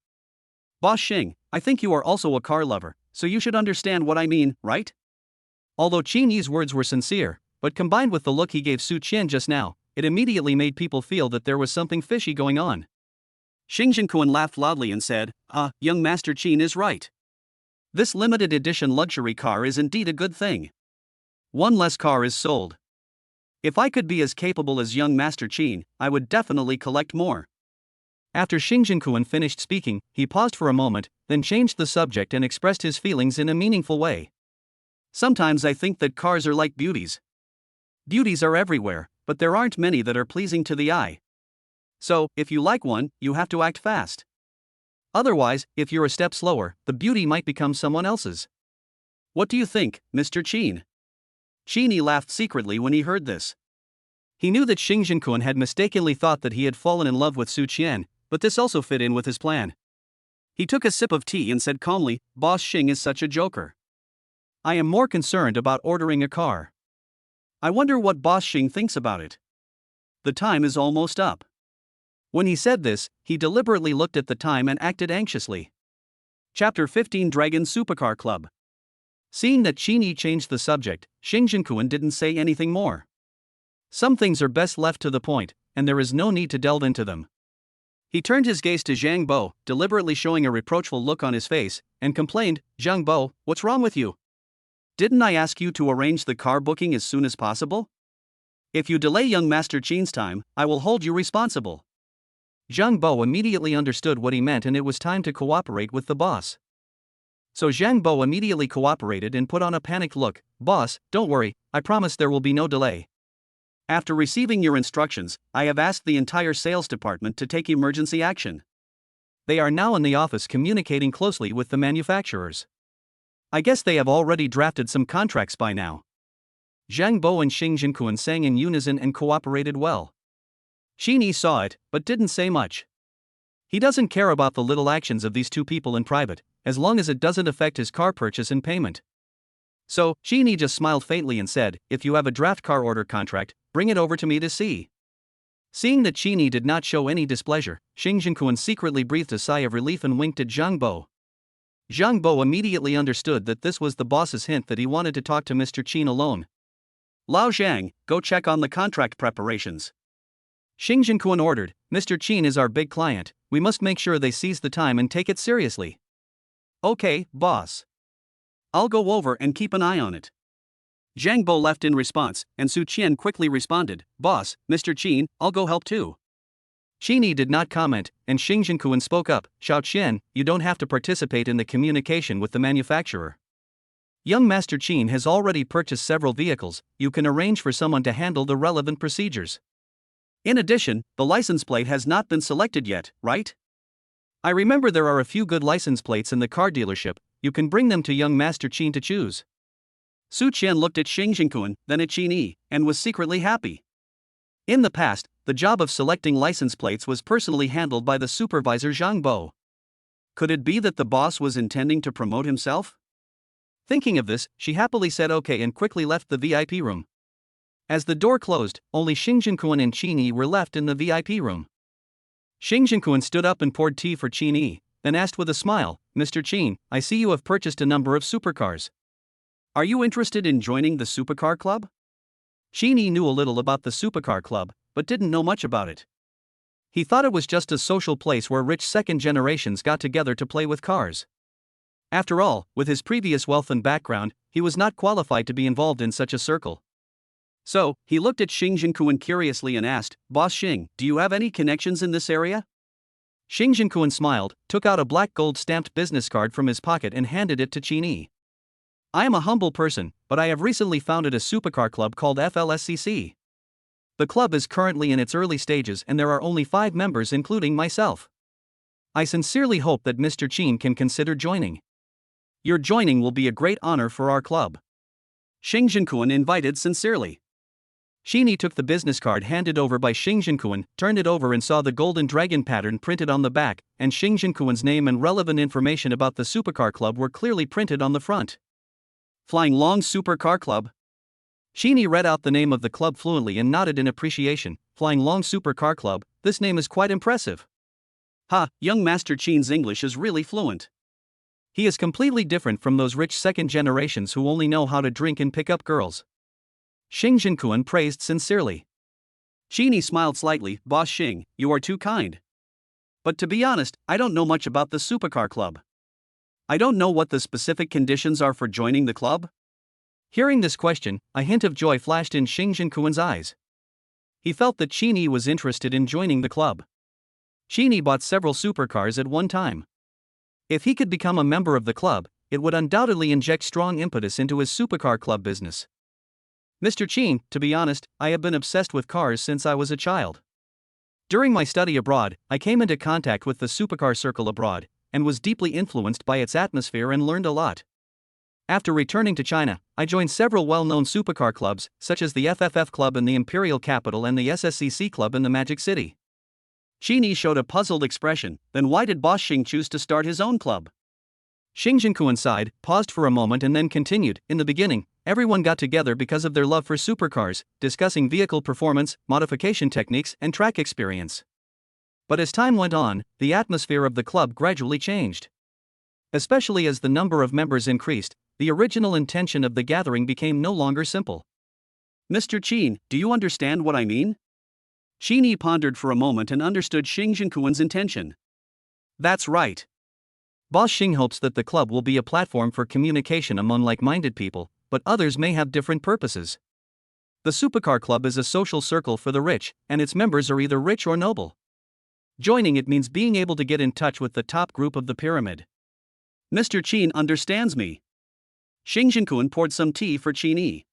Speaker 1: Boss Xing, I think you are also a car lover, so you should understand what I mean, right? Although Qin Yi's words were sincere, but combined with the look he gave Su Qian just now, it immediately made people feel that there was something fishy going on. Xing Jinkuan laughed loudly and said, young Master Qin is right. This limited edition luxury car is indeed a good thing. One less car is sold. If I could be as capable as young Master Qin, I would definitely collect more. After Xing Jinkuan finished speaking, he paused for a moment, then changed the subject and expressed his feelings in a meaningful way. Sometimes I think that cars are like beauties. Beauties are everywhere, but there aren't many that are pleasing to the eye. So, if you like one, you have to act fast. Otherwise, if you're a step slower, the beauty might become someone else's. What do you think, Mr. Qin? Qin Yi laughed secretly when he heard this. He knew that Xing Jinkuan had mistakenly thought that he had fallen in love with Su Qian, but this also fit in with his plan. He took a sip of tea and said calmly, Boss Xing is such a joker. I am more concerned about ordering a car. I wonder what Boss Xing thinks about it. The time is almost up. When he said this, he deliberately looked at the time and acted anxiously. Chapter 15 Dragon Supercar Club. Seeing that Qin changed the subject, Xing Jinquan didn't say anything more. Some things are best left to the point, and there is no need to delve into them. He turned his gaze to Zhang Bo, deliberately showing a reproachful look on his face, and complained, "Zhang Bo, what's wrong with you? Didn't I ask you to arrange the car booking as soon as possible? If you delay young Master Qin's time, I will hold you responsible." Zhang Bo immediately understood what he meant, and it was time to cooperate with the boss. So Zhang Bo immediately cooperated and put on a panicked look. "Boss, don't worry, I promise there will be no delay. After receiving your instructions, I have asked the entire sales department to take emergency action. They are now in the office communicating closely with the manufacturers. I guess they have already drafted some contracts by now." Zhang Bo and Xing Jinquan sang in unison and cooperated well. Qin saw it, but didn't say much. He doesn't care about the little actions of these two people in private, as long as it doesn't affect his car purchase and payment. So, Qin just smiled faintly and said, "If you have a draft car order contract, bring it over to me to see." Seeing that Qin did not show any displeasure, Xing Jinquan secretly breathed a sigh of relief and winked at Zhang Bo. Zhang Bo immediately understood that this was the boss's hint that he wanted to talk to Mr. Qin alone. "Lao Zhang, go check on the contract preparations." Xing Jinquan ordered. "Mr. Qin is our big client, we must make sure they seize the time and take it seriously." "Okay, boss. I'll go over and keep an eye on it." Zhang Bo left in response, and Su Qian quickly responded, "Boss, Mr. Qin, I'll go help too." Qin did not comment, and Xing Jinquan spoke up, "Xiao Qian, you don't have to participate in the communication with the manufacturer. Young Master Qin has already purchased several vehicles, you can arrange for someone to handle the relevant procedures. In addition, the license plate has not been selected yet, right? I remember there are a few good license plates in the car dealership, you can bring them to young Master Qin to choose." Su Qian looked at Xing Jinquan, then at Qin, and was secretly happy. In the past, the job of selecting license plates was personally handled by the supervisor Zhang Bo. Could it be that the boss was intending to promote himself? Thinking of this, she happily said okay and quickly left the VIP room. As the door closed, only Xing Jinquan and Qin were left in the VIP room. Xing Jinquan stood up and poured tea for Qin, then asked with a smile, "Mr. Qin, I see you have purchased a number of supercars. Are you interested in joining the supercar club?" Qin knew a little about the supercar club, but didn't know much about it. He thought it was just a social place where rich second generations got together to play with cars. After all, with his previous wealth and background, he was not qualified to be involved in such a circle. So, he looked at Xing Jinquan curiously and asked, "Boss Xing, do you have any connections in this area?" Xing Jinquan smiled, took out a black gold stamped business card from his pocket and handed it to Qin. "I am a humble person, but I have recently founded a supercar club called FLSCC. The club is currently in its early stages and there are only 5 members including myself. I sincerely hope that Mr. Qin can consider joining. Your joining will be a great honor for our club." Xing Jinquan invited sincerely. Qin took the business card handed over by Xing Jinquan, turned it over and saw the golden dragon pattern printed on the back, and Xing Jinquan's name and relevant information about the supercar club were clearly printed on the front. Flying Long Supercar Club? Qin read out the name of the club fluently and nodded in appreciation. Flying Long Supercar Club, this name is quite impressive. Ha, young Master Qin's English is really fluent. He is completely different from those rich second generations who only know how to drink and pick up girls. Xing Jinquan praised sincerely. Qin smiled slightly, "Boss Xing, you are too kind. But to be honest, I don't know much about the supercar club. I don't know what the specific conditions are for joining the club." Hearing this question, a hint of joy flashed in Xing Jinquan's eyes. He felt that Qin was interested in joining the club. Qin bought several supercars at one time. If he could become a member of the club, it would undoubtedly inject strong impetus into his supercar club business. "Mr. Qin, to be honest, I have been obsessed with cars since I was a child. During my study abroad, I came into contact with the supercar circle abroad, and was deeply influenced by its atmosphere and learned a lot. After returning to China, I joined several well-known supercar clubs, such as the FFF Club in the Imperial Capital and the SSCC Club in the Magic City." Qin showed a puzzled expression. Then why did Boss Xing choose to start his own club? Xing Jinquan sighed, paused for a moment and then continued, "In the beginning, everyone got together because of their love for supercars, discussing vehicle performance, modification techniques and track experience. But as time went on, the atmosphere of the club gradually changed. Especially as the number of members increased, the original intention of the gathering became no longer simple.
Speaker 2: Mr. Qin, do you understand what I mean? Qin Yi pondered for a moment and understood Xing Jinkuan's intention. That's right.
Speaker 1: Boss Xing hopes that the club will be a platform for communication among like-minded people, but others may have different purposes. The Supercar Club is a social circle for the rich, and its members are either rich or noble. Joining it means being able to get in touch with the top group of the pyramid.
Speaker 2: Mr. Qin understands me. Xing Jinkuan poured some tea for Qin Yi.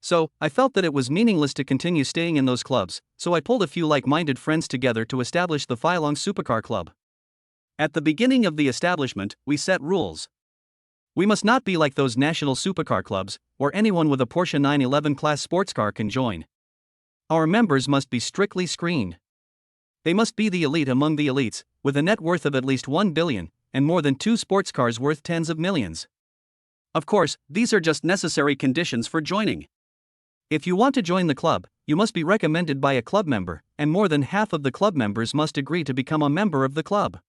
Speaker 1: So, I felt that it was meaningless to continue staying in those clubs, so I pulled a few like-minded friends together to establish the Feilong Supercar Club.
Speaker 2: At the beginning of the establishment, we set rules.
Speaker 1: We must not be like those national supercar clubs, where anyone with a Porsche 911 class sports car can join. Our members must be strictly screened. They must be the elite among the elites, with a net worth of at least 1 billion, and more than 2 sports cars worth tens of millions.
Speaker 2: Of course, these are just necessary conditions for joining.
Speaker 1: If you want to join the club, you must be recommended by a club member, and more than half of the club members must agree to become a member of the club.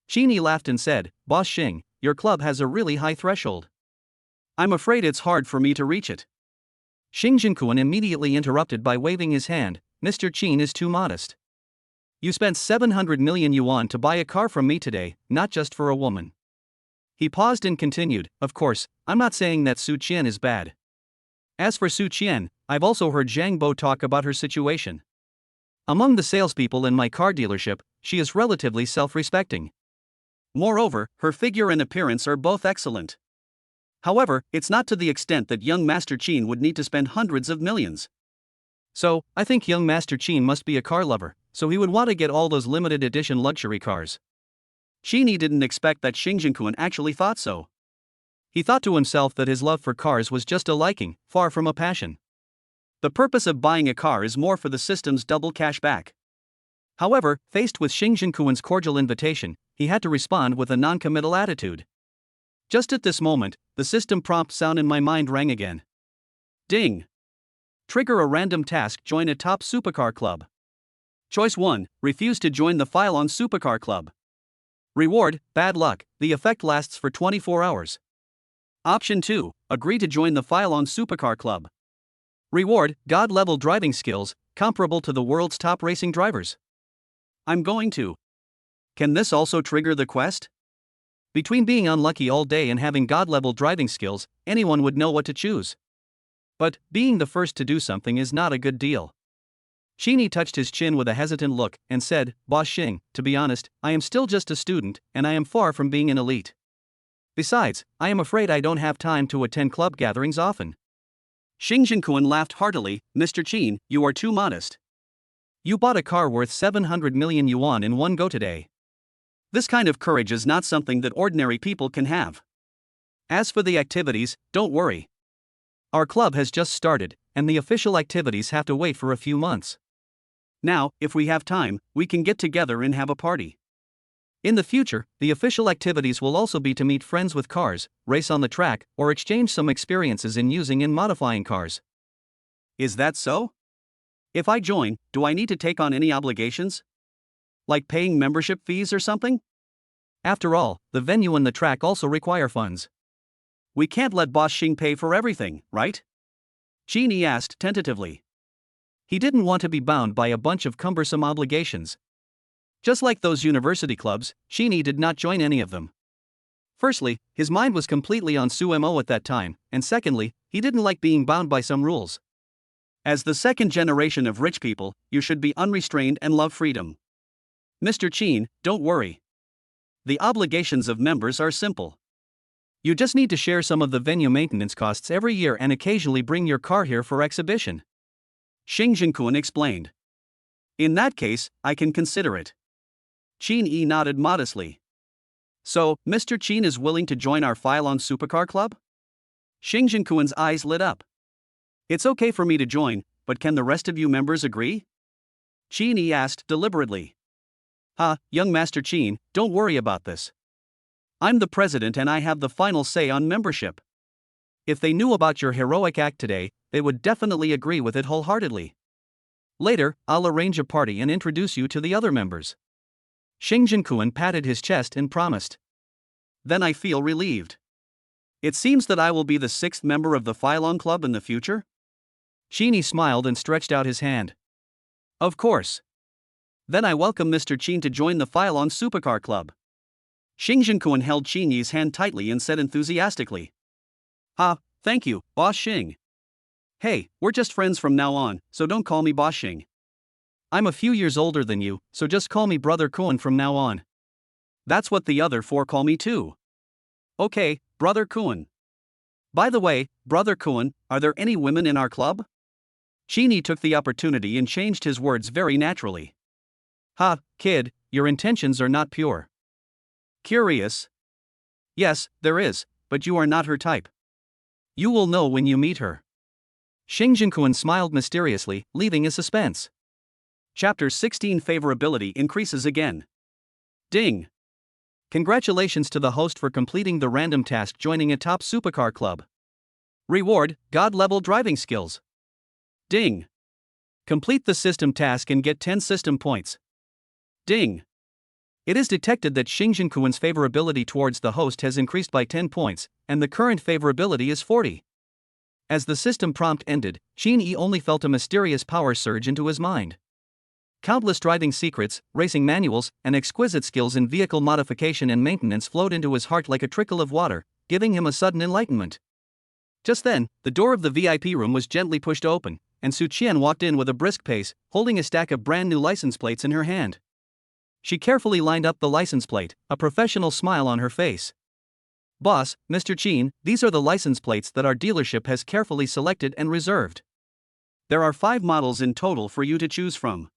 Speaker 1: Qin Yi laughed and said, Boss Xing, your club has a really high threshold.
Speaker 2: I'm afraid it's hard for me to reach it.
Speaker 1: Xing Jinkuan immediately interrupted by waving his hand, Mr. Qin is too modest. You spent 700 million yuan to buy a car from me today, not just for a woman. He paused and continued, of course, I'm not saying that Su Qian is bad. As for Su Qian, I've also heard Zhang Bo talk about her situation. Among the salespeople in my car dealership, she is relatively self-respecting.
Speaker 2: Moreover, her figure and appearance are both excellent. However, it's not to the extent that young Master Qin would need to spend hundreds of millions.
Speaker 1: So, I think young Master Qin must be a car lover, so he would want to get all those limited edition luxury cars.
Speaker 2: Qin Yi didn't expect that Xing Jinkuan actually thought so.
Speaker 1: He thought to himself that his love for cars was just a liking, far from a passion.
Speaker 2: The purpose of buying a car is more for the system's double cash back.
Speaker 1: However, faced with Xing Jinkuan's cordial invitation, he had to respond with a non-committal attitude. Just at this moment, the system prompt sound in my mind rang again.
Speaker 2: Ding!
Speaker 1: Trigger a random task, join a top supercar club.
Speaker 2: Choice 1, refuse to join the Feilong Supercar Club.
Speaker 1: Reward, bad luck, the effect lasts for 24 hours.
Speaker 2: Option 2, agree to join the Feilong Supercar Club.
Speaker 1: Reward, God-level driving skills, comparable to the world's top racing drivers.
Speaker 2: I'm going to. Can this also trigger the quest?
Speaker 1: Between being unlucky all day and having God-level driving skills, anyone would know what to choose. But, being the first to do something is not a good deal. Qin Yi touched his chin with a hesitant look, and said, Boss Xing, to be honest, I am still just a student, and I am far from being an elite. Besides, I am afraid I don't have time to attend club gatherings often.
Speaker 2: Xing Jinkuan laughed heartily, Mr. Qin, you are too modest.
Speaker 1: You bought a car worth 700 million yuan in one go today.
Speaker 2: This kind of courage is not something that ordinary people can have. As for the activities, don't worry.
Speaker 1: Our club has just started, and the official activities have to wait for a few months.
Speaker 2: Now, if we have time, we can get together and have a party.
Speaker 1: In the future, the official activities will also be to meet friends with cars, race on the track, or exchange some experiences in using and modifying cars.
Speaker 2: Is that so? If I join, do I need to take on any obligations? Like paying membership fees or something?
Speaker 1: After all, the venue and the track also require funds.
Speaker 2: We can't let Boss Xing pay for everything, right? Qin Yi asked tentatively.
Speaker 1: He didn't want to be bound by a bunch of cumbersome obligations. Just like those university clubs, Qin Yi did not join any of them. Firstly, his mind was completely on Sumo at that time, and secondly, he didn't like being bound by some rules.
Speaker 2: As the second generation of rich people, you should be unrestrained and love freedom. Mr. Qin, don't worry. The obligations of members are simple.
Speaker 1: You just need to share some of the venue maintenance costs every year and occasionally bring your car here for exhibition.
Speaker 2: Xing Jinkuan explained. In that case, I can consider it. Qin Yi nodded modestly. So, Mr. Qin is willing to join our Feilong Supercar Club? Xing Jinkuan's eyes lit up. It's okay for me to join, but can the rest of you members agree? Qin Yi asked deliberately.
Speaker 1: Young Master Qin, don't worry about this.
Speaker 2: I'm the president and I have the final say on membership.
Speaker 1: If they knew about your heroic act today, they would definitely agree with it wholeheartedly. Later, I'll arrange a party and introduce you to the other members. Xing Jinkuan patted his chest and promised.
Speaker 2: Then I feel relieved. It seems that I will be the 6th member of the Phylon Club in the future?
Speaker 1: Qin smiled and stretched out his hand.
Speaker 2: Of course. Then I welcome Mr. Qin to join the Phylon Supercar Club. Xing Jinkuan held Qin Yi's hand tightly and said enthusiastically. Thank you, Boss Xing. Hey, we're just friends from now on, so don't call me Boss Xing.
Speaker 1: I'm a few years older than you, so just call me Brother Kuan from now on.
Speaker 2: That's what the other 4 call me too. Okay, Brother Kuan. By the way, Brother Kuan, are there any women in our club?
Speaker 1: Qin Yi took the opportunity and changed his words very naturally. Kid, your intentions are not pure.
Speaker 2: Curious.
Speaker 1: Yes, there is, but you are not her type. You will know when you meet her. Xing Jinkuan smiled mysteriously, leaving a suspense.
Speaker 2: Chapter 16 Favorability increases again. Ding!
Speaker 1: Congratulations to the host for completing the random task joining a top supercar club. Reward, God-level driving skills.
Speaker 2: Ding!
Speaker 1: Complete the system task and get 10 system points.
Speaker 2: Ding!
Speaker 1: It is detected that Xing Jinkuan's favorability towards the host has increased by 10 points, and the current favorability is 40. As the system prompt ended, Qin Yi only felt a mysterious power surge into his mind. Countless driving secrets, racing manuals, and exquisite skills in vehicle modification and maintenance flowed into his heart like a trickle of water, giving him a sudden enlightenment. Just then, the door of the VIP room was gently pushed open, and Su Qian walked in with a brisk pace, holding a stack of brand new license plates in her hand. She carefully lined up the license plate, a professional smile on her face. Boss, Mr. Qin, these are the license plates that our dealership has carefully selected and reserved.
Speaker 2: There are 5 models in total for you to choose from.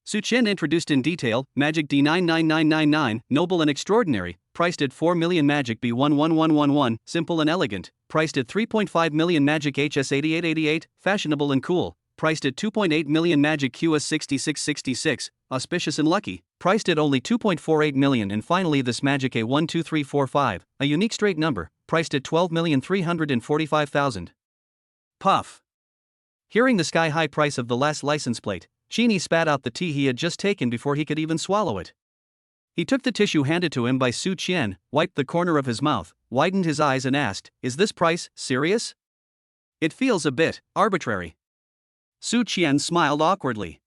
Speaker 1: Su Qian introduced in detail, Magic D99999, Noble and Extraordinary, priced at 4 million Magic B11111, Simple and Elegant, priced at 3.5 million Magic HS8888, Fashionable and Cool, priced at 2.8 million Magic QS6666, Auspicious and Lucky, priced at only 2.48 million, and finally this Magic A12345, a unique straight number, priced at 12,345,000.
Speaker 2: Puff.
Speaker 1: Hearing the sky-high price of the last license plate, Qin Yi spat out the tea he had just taken before he could even swallow it. He took the tissue handed to him by Su Qian, wiped the corner of his mouth, widened his eyes and asked, "Is this price serious?
Speaker 2: It feels a bit arbitrary." Su Qian smiled awkwardly.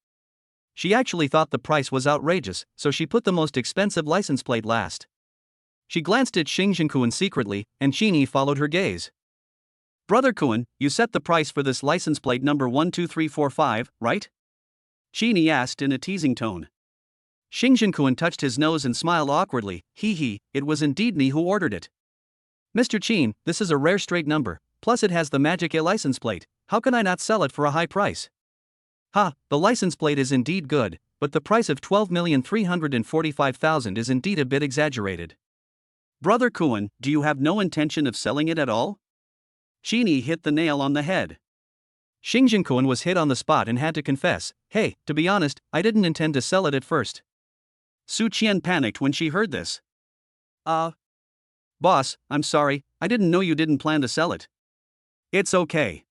Speaker 1: She actually thought the price was outrageous, so she put the most expensive license plate last. She glanced at Xing Jinkuan secretly, and Qin Yi followed her gaze.
Speaker 2: Brother Kuan, you set the price for this license plate number 12345, right? Qin Yi asked in a teasing tone.
Speaker 1: Xing Jinkuan touched his nose and smiled awkwardly. It was indeed me who ordered it. Mr. Qin, this is a rare straight number, plus it has the Magic A license plate, how can I not sell it for a high price? The license plate is indeed good, but the price of 12,345,000 is indeed a bit exaggerated.
Speaker 2: Brother Kuan, do you have no intention of selling it at all? Qin Yi hit the nail on the head.
Speaker 1: Xing Jinkuan was hit on the spot and had to confess, "Hey, to be honest, I didn't intend to sell it at first."
Speaker 2: Su Qian panicked when she heard this.
Speaker 1: Boss, I'm sorry, I didn't know you didn't plan to sell it.
Speaker 2: It's okay.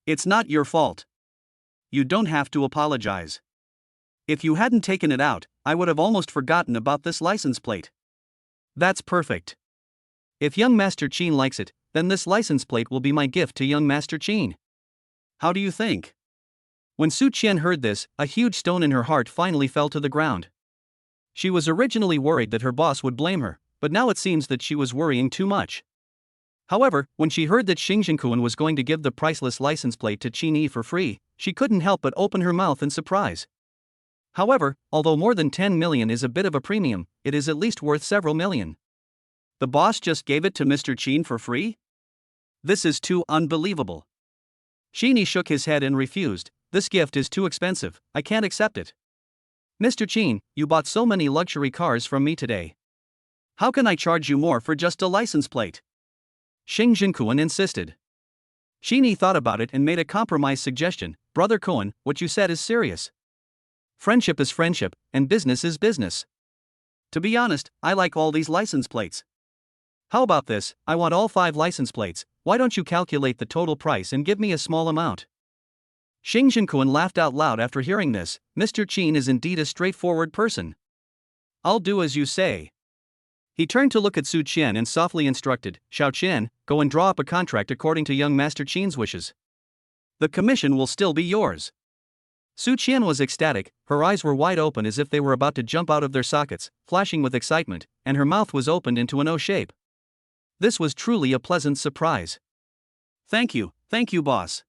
Speaker 2: It's not your fault. You don't have to apologize. If you hadn't taken it out, I would have almost forgotten about this license plate.
Speaker 1: That's perfect. If young Master Qin likes it, then this license plate will be my gift to young Master Qin.
Speaker 2: How do you think?
Speaker 1: When Su Qian heard this, a huge stone in her heart finally fell to the ground. She was originally worried that her boss would blame her, but now it seems that she was worrying too much. However, when she heard that Xing Jinkuan was going to give the priceless license plate to Qin Yi for free, she couldn't help but open her mouth in surprise. However, although more than 10 million is a bit of a premium, it is at least worth several million.
Speaker 2: The boss just gave it to Mr. Qin for free? This is too unbelievable.
Speaker 1: Qin Yi shook his head and refused. This gift is too expensive, I can't accept it. Mr. Qin, you bought so many luxury cars from me today.
Speaker 2: How can I charge you more for just a license plate?
Speaker 1: Xing Jinkuan insisted. Qin Yi thought about it and made a compromise suggestion. Brother Kuan, what you said is serious. Friendship is friendship, and business is business.
Speaker 2: To be honest, I like all these license plates.
Speaker 1: How about this, I want all 5 license plates, why don't you calculate the total price and give me a small amount? Xing Jinkuan laughed out loud after hearing this. Mr. Qin is indeed a straightforward person. I'll do as you say. He turned to look at Su Qian and softly instructed, Xiao Qian, go and draw up a contract according to young Master Qin's wishes. The commission will still be yours. Su Qian was ecstatic, her eyes were wide open as if they were about to jump out of their sockets, flashing with excitement, and her mouth was opened into an O shape. This was truly a pleasant surprise.
Speaker 2: Thank you, boss.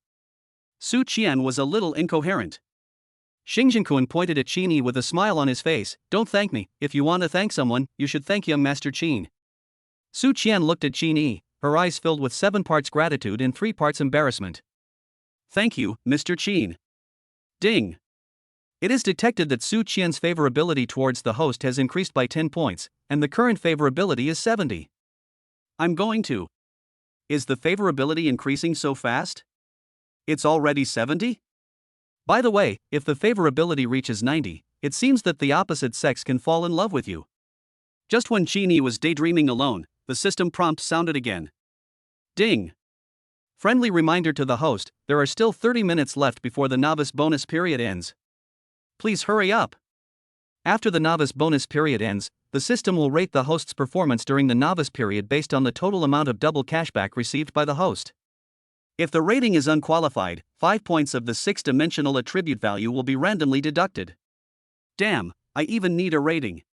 Speaker 2: Su Qian was a little incoherent.
Speaker 1: Xing Jinkuan pointed at Qin Yi with a smile on his face. Don't thank me, if you want to thank someone, you should thank young Master Qin. Su Qian looked at Qin Yi, her eyes filled with 7 parts gratitude and 3 parts embarrassment.
Speaker 2: Thank you, Mr. Qin. Ding.
Speaker 1: It is detected that Su Qian's favorability towards the host has increased by 10 points, and the current favorability is 70.
Speaker 2: I'm going to. Is the favorability increasing so fast? It's already 70?
Speaker 1: By the way, if the favorability reaches 90, it seems that the opposite sex can fall in love with you.
Speaker 2: Just when Qin Yi was daydreaming alone, the system prompt sounded again. Ding.
Speaker 1: Friendly reminder to the host, there are still 30 minutes left before the novice bonus period ends. Please hurry up. After the novice bonus period ends, the system will rate the host's performance during the novice period based on the total amount of double cashback received by the host.
Speaker 2: If the rating is unqualified, 5 points of the 6-dimensional attribute value will be randomly deducted. Damn, I even need a rating.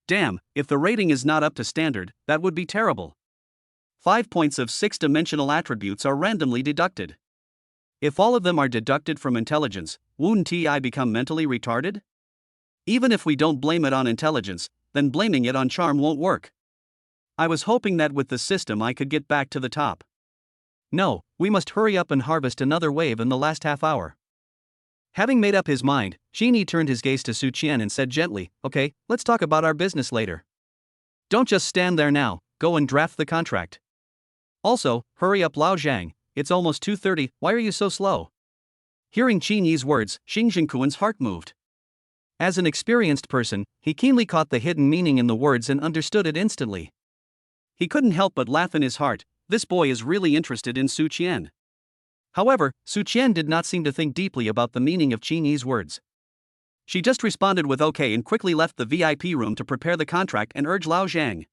Speaker 2: Damn, if the rating is not up to standard, that would be terrible. 5 points of 6-dimensional attributes are randomly deducted. If all of them are deducted from intelligence, won't I become mentally retarded? Even if we don't blame it on intelligence, then blaming it on charm won't work. I was hoping that with the system I could get back to the top.
Speaker 1: No, we must hurry up and harvest another wave in the last half hour. Having made up his mind, Qin Yi turned his gaze to Su Qian and said gently, okay, let's talk about our business later. Don't just stand there now, go and draft the contract. Also, hurry up Lao Zhang, it's almost 2:30, why are you so slow? Hearing Qin Yi's words, Xing Jinkuan's heart moved. As an experienced person, he keenly caught the hidden meaning in the words and understood it instantly.
Speaker 2: He couldn't help but laugh in his heart. This boy is really interested in Su Qian.
Speaker 1: However, Su Qian did not seem to think deeply about the meaning of Qin Yi's words. She just responded with okay and quickly left the VIP room to prepare the contract and urge Lao Zhang.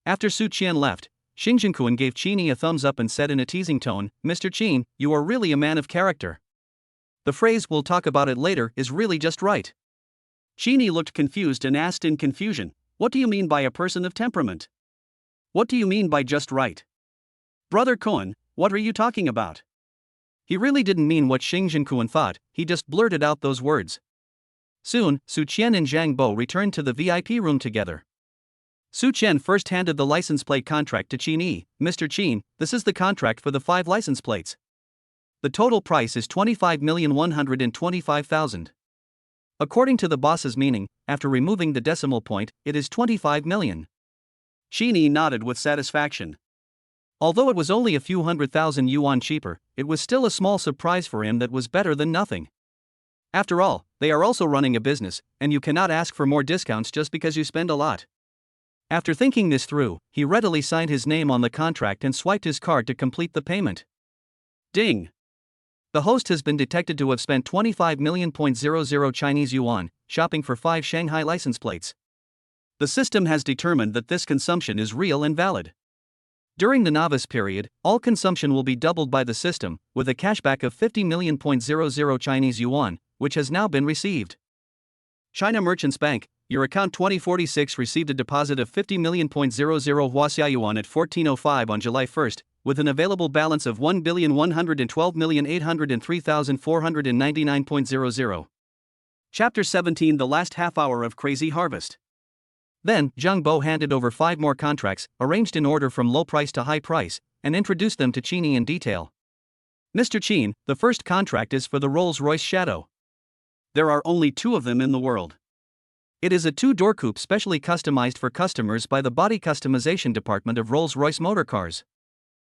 Speaker 1: After Su Qian left, Xing Jinkuan gave Qin Yi a thumbs up and said in a teasing tone, Mr. Qin, you are really a man of character. The phrase we'll talk about it later is really just right.
Speaker 2: Qin Yi looked confused and asked in confusion, what do you mean by a person of temperament? What do you mean by just right? Brother Koan, what are you talking about?
Speaker 1: He really didn't mean what Xing Jinkuan thought, he just blurted out those words. Soon, Su Qian and Zhang Bo returned to the VIP room together. Su Qian first handed the license plate contract to Qin Yi. Mr. Qin, this is the contract for the 5 license plates. The total price is 25,125,000. According to the boss's meaning, after removing the decimal point, it is 25 million.
Speaker 2: Qin Yi nodded with satisfaction.
Speaker 1: Although it was only a few 100,000 yuan cheaper, it was still a small surprise for him that was better than nothing. After all, they are also running a business, and you cannot ask for more discounts just because you spend a lot. After thinking this through, he readily signed his name on the contract and swiped his card to complete the payment.
Speaker 2: Ding!
Speaker 1: The host has been detected to have spent 25 million.00 Chinese yuan, shopping for 5 Shanghai license plates. The system has determined that this consumption is real and valid. During the novice period, all consumption will be doubled by the system, with a cashback of 50 million.00 Chinese yuan, which has now been received. China Merchants Bank, your account 2046 received a deposit of 50 million.00 Huaxia yuan at 14:05 on July 1st, with an available balance of 1,112,803,499.00. Chapter 17 The Last Half Hour of Crazy Harvest. Then, Zhang Bo handed over 5 more contracts, arranged in order from low price to high price, and introduced them to Qin Yi in detail. Mr. Qin, the first contract is for the Rolls-Royce Shadow.
Speaker 2: There are only 2 of them in the world.
Speaker 1: It is a 2-door coupe specially customized for customers by the body customization department of Rolls-Royce Motor Cars.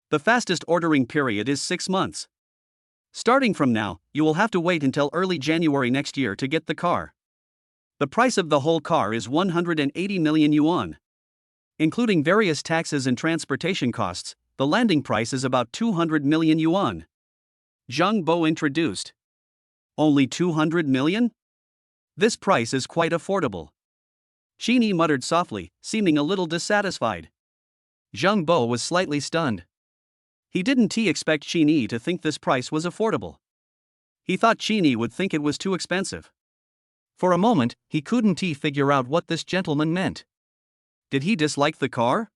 Speaker 2: The fastest ordering period is 6 months. Starting from now, you will have to wait until early January next year to get the car. The price of the whole car is 180 million yuan. Including various taxes and transportation costs, the landing price is about 200 million yuan. Zhang Bo introduced. Only 200 million? This price is quite affordable. Qin Yi muttered softly, seeming a little dissatisfied.
Speaker 1: Zhang Bo was slightly stunned.
Speaker 2: He didn't expect Qin Yi to think this price was affordable. He thought Qin Yi would think it was too expensive.
Speaker 1: For a moment, he couldn't figure out what this gentleman meant.
Speaker 2: Did he dislike the car?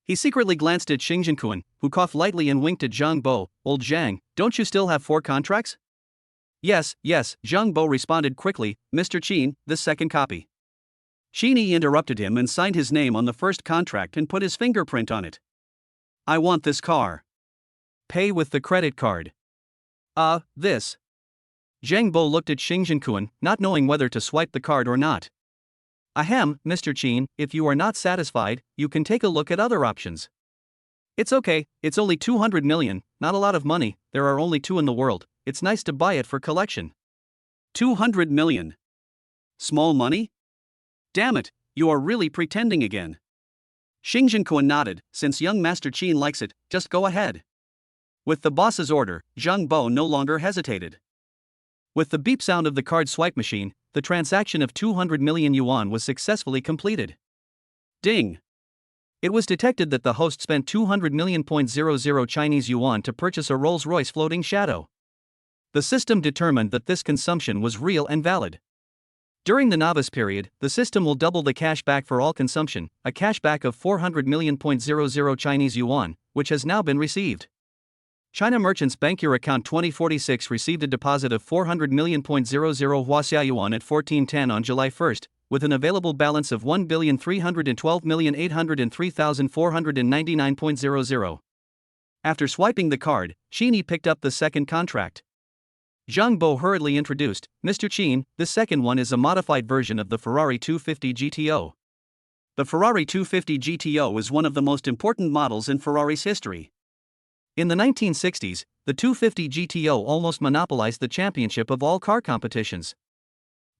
Speaker 2: He secretly glanced at Xing Zhenkun, who coughed lightly and winked at Zhang Bo. Old Zhang, don't you still have 4 contracts?
Speaker 1: Yes, Zhang Bo responded quickly.
Speaker 2: Mr. Qin, this second copy. Qin Yi interrupted him and signed his name on the first contract and put his fingerprint on it. I want this car.
Speaker 1: Pay with the credit card.
Speaker 2: This.
Speaker 1: Zhang Bo looked at Xing Zhenkun, not knowing whether to swipe the card or not.
Speaker 2: Ahem, Mr. Qin, if you are not satisfied, you can take a look at other options.
Speaker 1: It's okay, it's only 200 million, not a lot of money, there are only 2 in the world, it's nice to buy it for collection.
Speaker 2: 200 million. Small money? Damn it, you are really pretending again. Xing Zhenkun nodded, since young Master Qin likes it, just go ahead. With the boss's order, Zhang Bo no longer hesitated.
Speaker 1: With the beep sound of the card swipe machine, the transaction of 200 million yuan was successfully completed.
Speaker 2: Ding!
Speaker 1: It was detected that the host spent 200 million.00 Chinese yuan to purchase a Rolls-Royce floating shadow. The system determined that this consumption was real and valid. During the novice period, the system will double the cash back for all consumption, a cashback of 400 million.00 Chinese yuan, which has now been received. China Merchants Bank Your Account 2046 received a deposit of 400 million.00 Huaxia yuan at 1410 on July 1, with an available balance of 1,312,803,499.00. After swiping the card, Qin Yi picked up the second contract.
Speaker 2: Zhang Bo hurriedly introduced, Mr. Qin, this second one is a modified version of the Ferrari 250 GTO. The Ferrari 250 GTO is one of the most important models in Ferrari's history.
Speaker 1: In the 1960s, the 250 GTO almost monopolized the championship of all car competitions.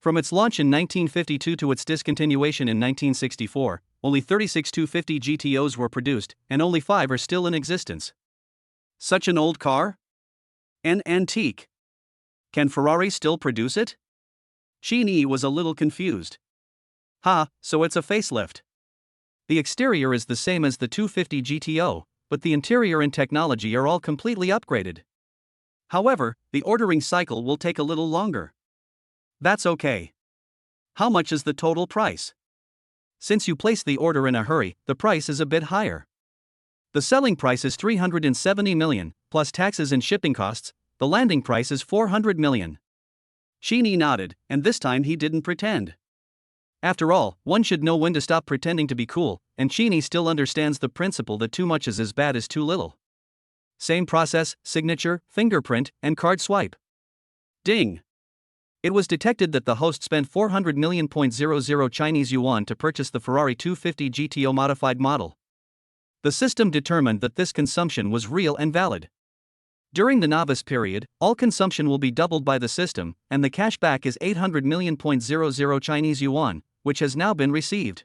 Speaker 1: From its launch in 1952 to its discontinuation in 1964, only 36 250 GTOs were produced, and only 5 are still in existence.
Speaker 2: Such an old car? An antique. Can Ferrari still produce it? Qin Yi was a little confused. So it's a facelift.
Speaker 1: The exterior is the same as the 250 GTO, but the interior and technology are all completely upgraded.
Speaker 2: However, the ordering cycle will take a little longer. That's okay. How much is the total price?
Speaker 1: Since you placed the order in a hurry, the price is a bit higher. The selling price is 370 million, plus taxes and shipping costs. The landing price is 400 million.
Speaker 2: Qin Yi nodded, and this time he didn't pretend.
Speaker 1: After all, one should know when to stop pretending to be cool, and Qin Yi still understands the principle that too much is as bad as too little. Same process, signature, fingerprint, and card swipe.
Speaker 2: Ding!
Speaker 1: It was detected that the host spent 400 million.00 Chinese yuan to purchase the Ferrari 250 GTO modified model. The system determined that this consumption was real and valid. During the novice period, all consumption will be doubled by the system, and the cashback is 800 million.00 Chinese yuan, which has now been received.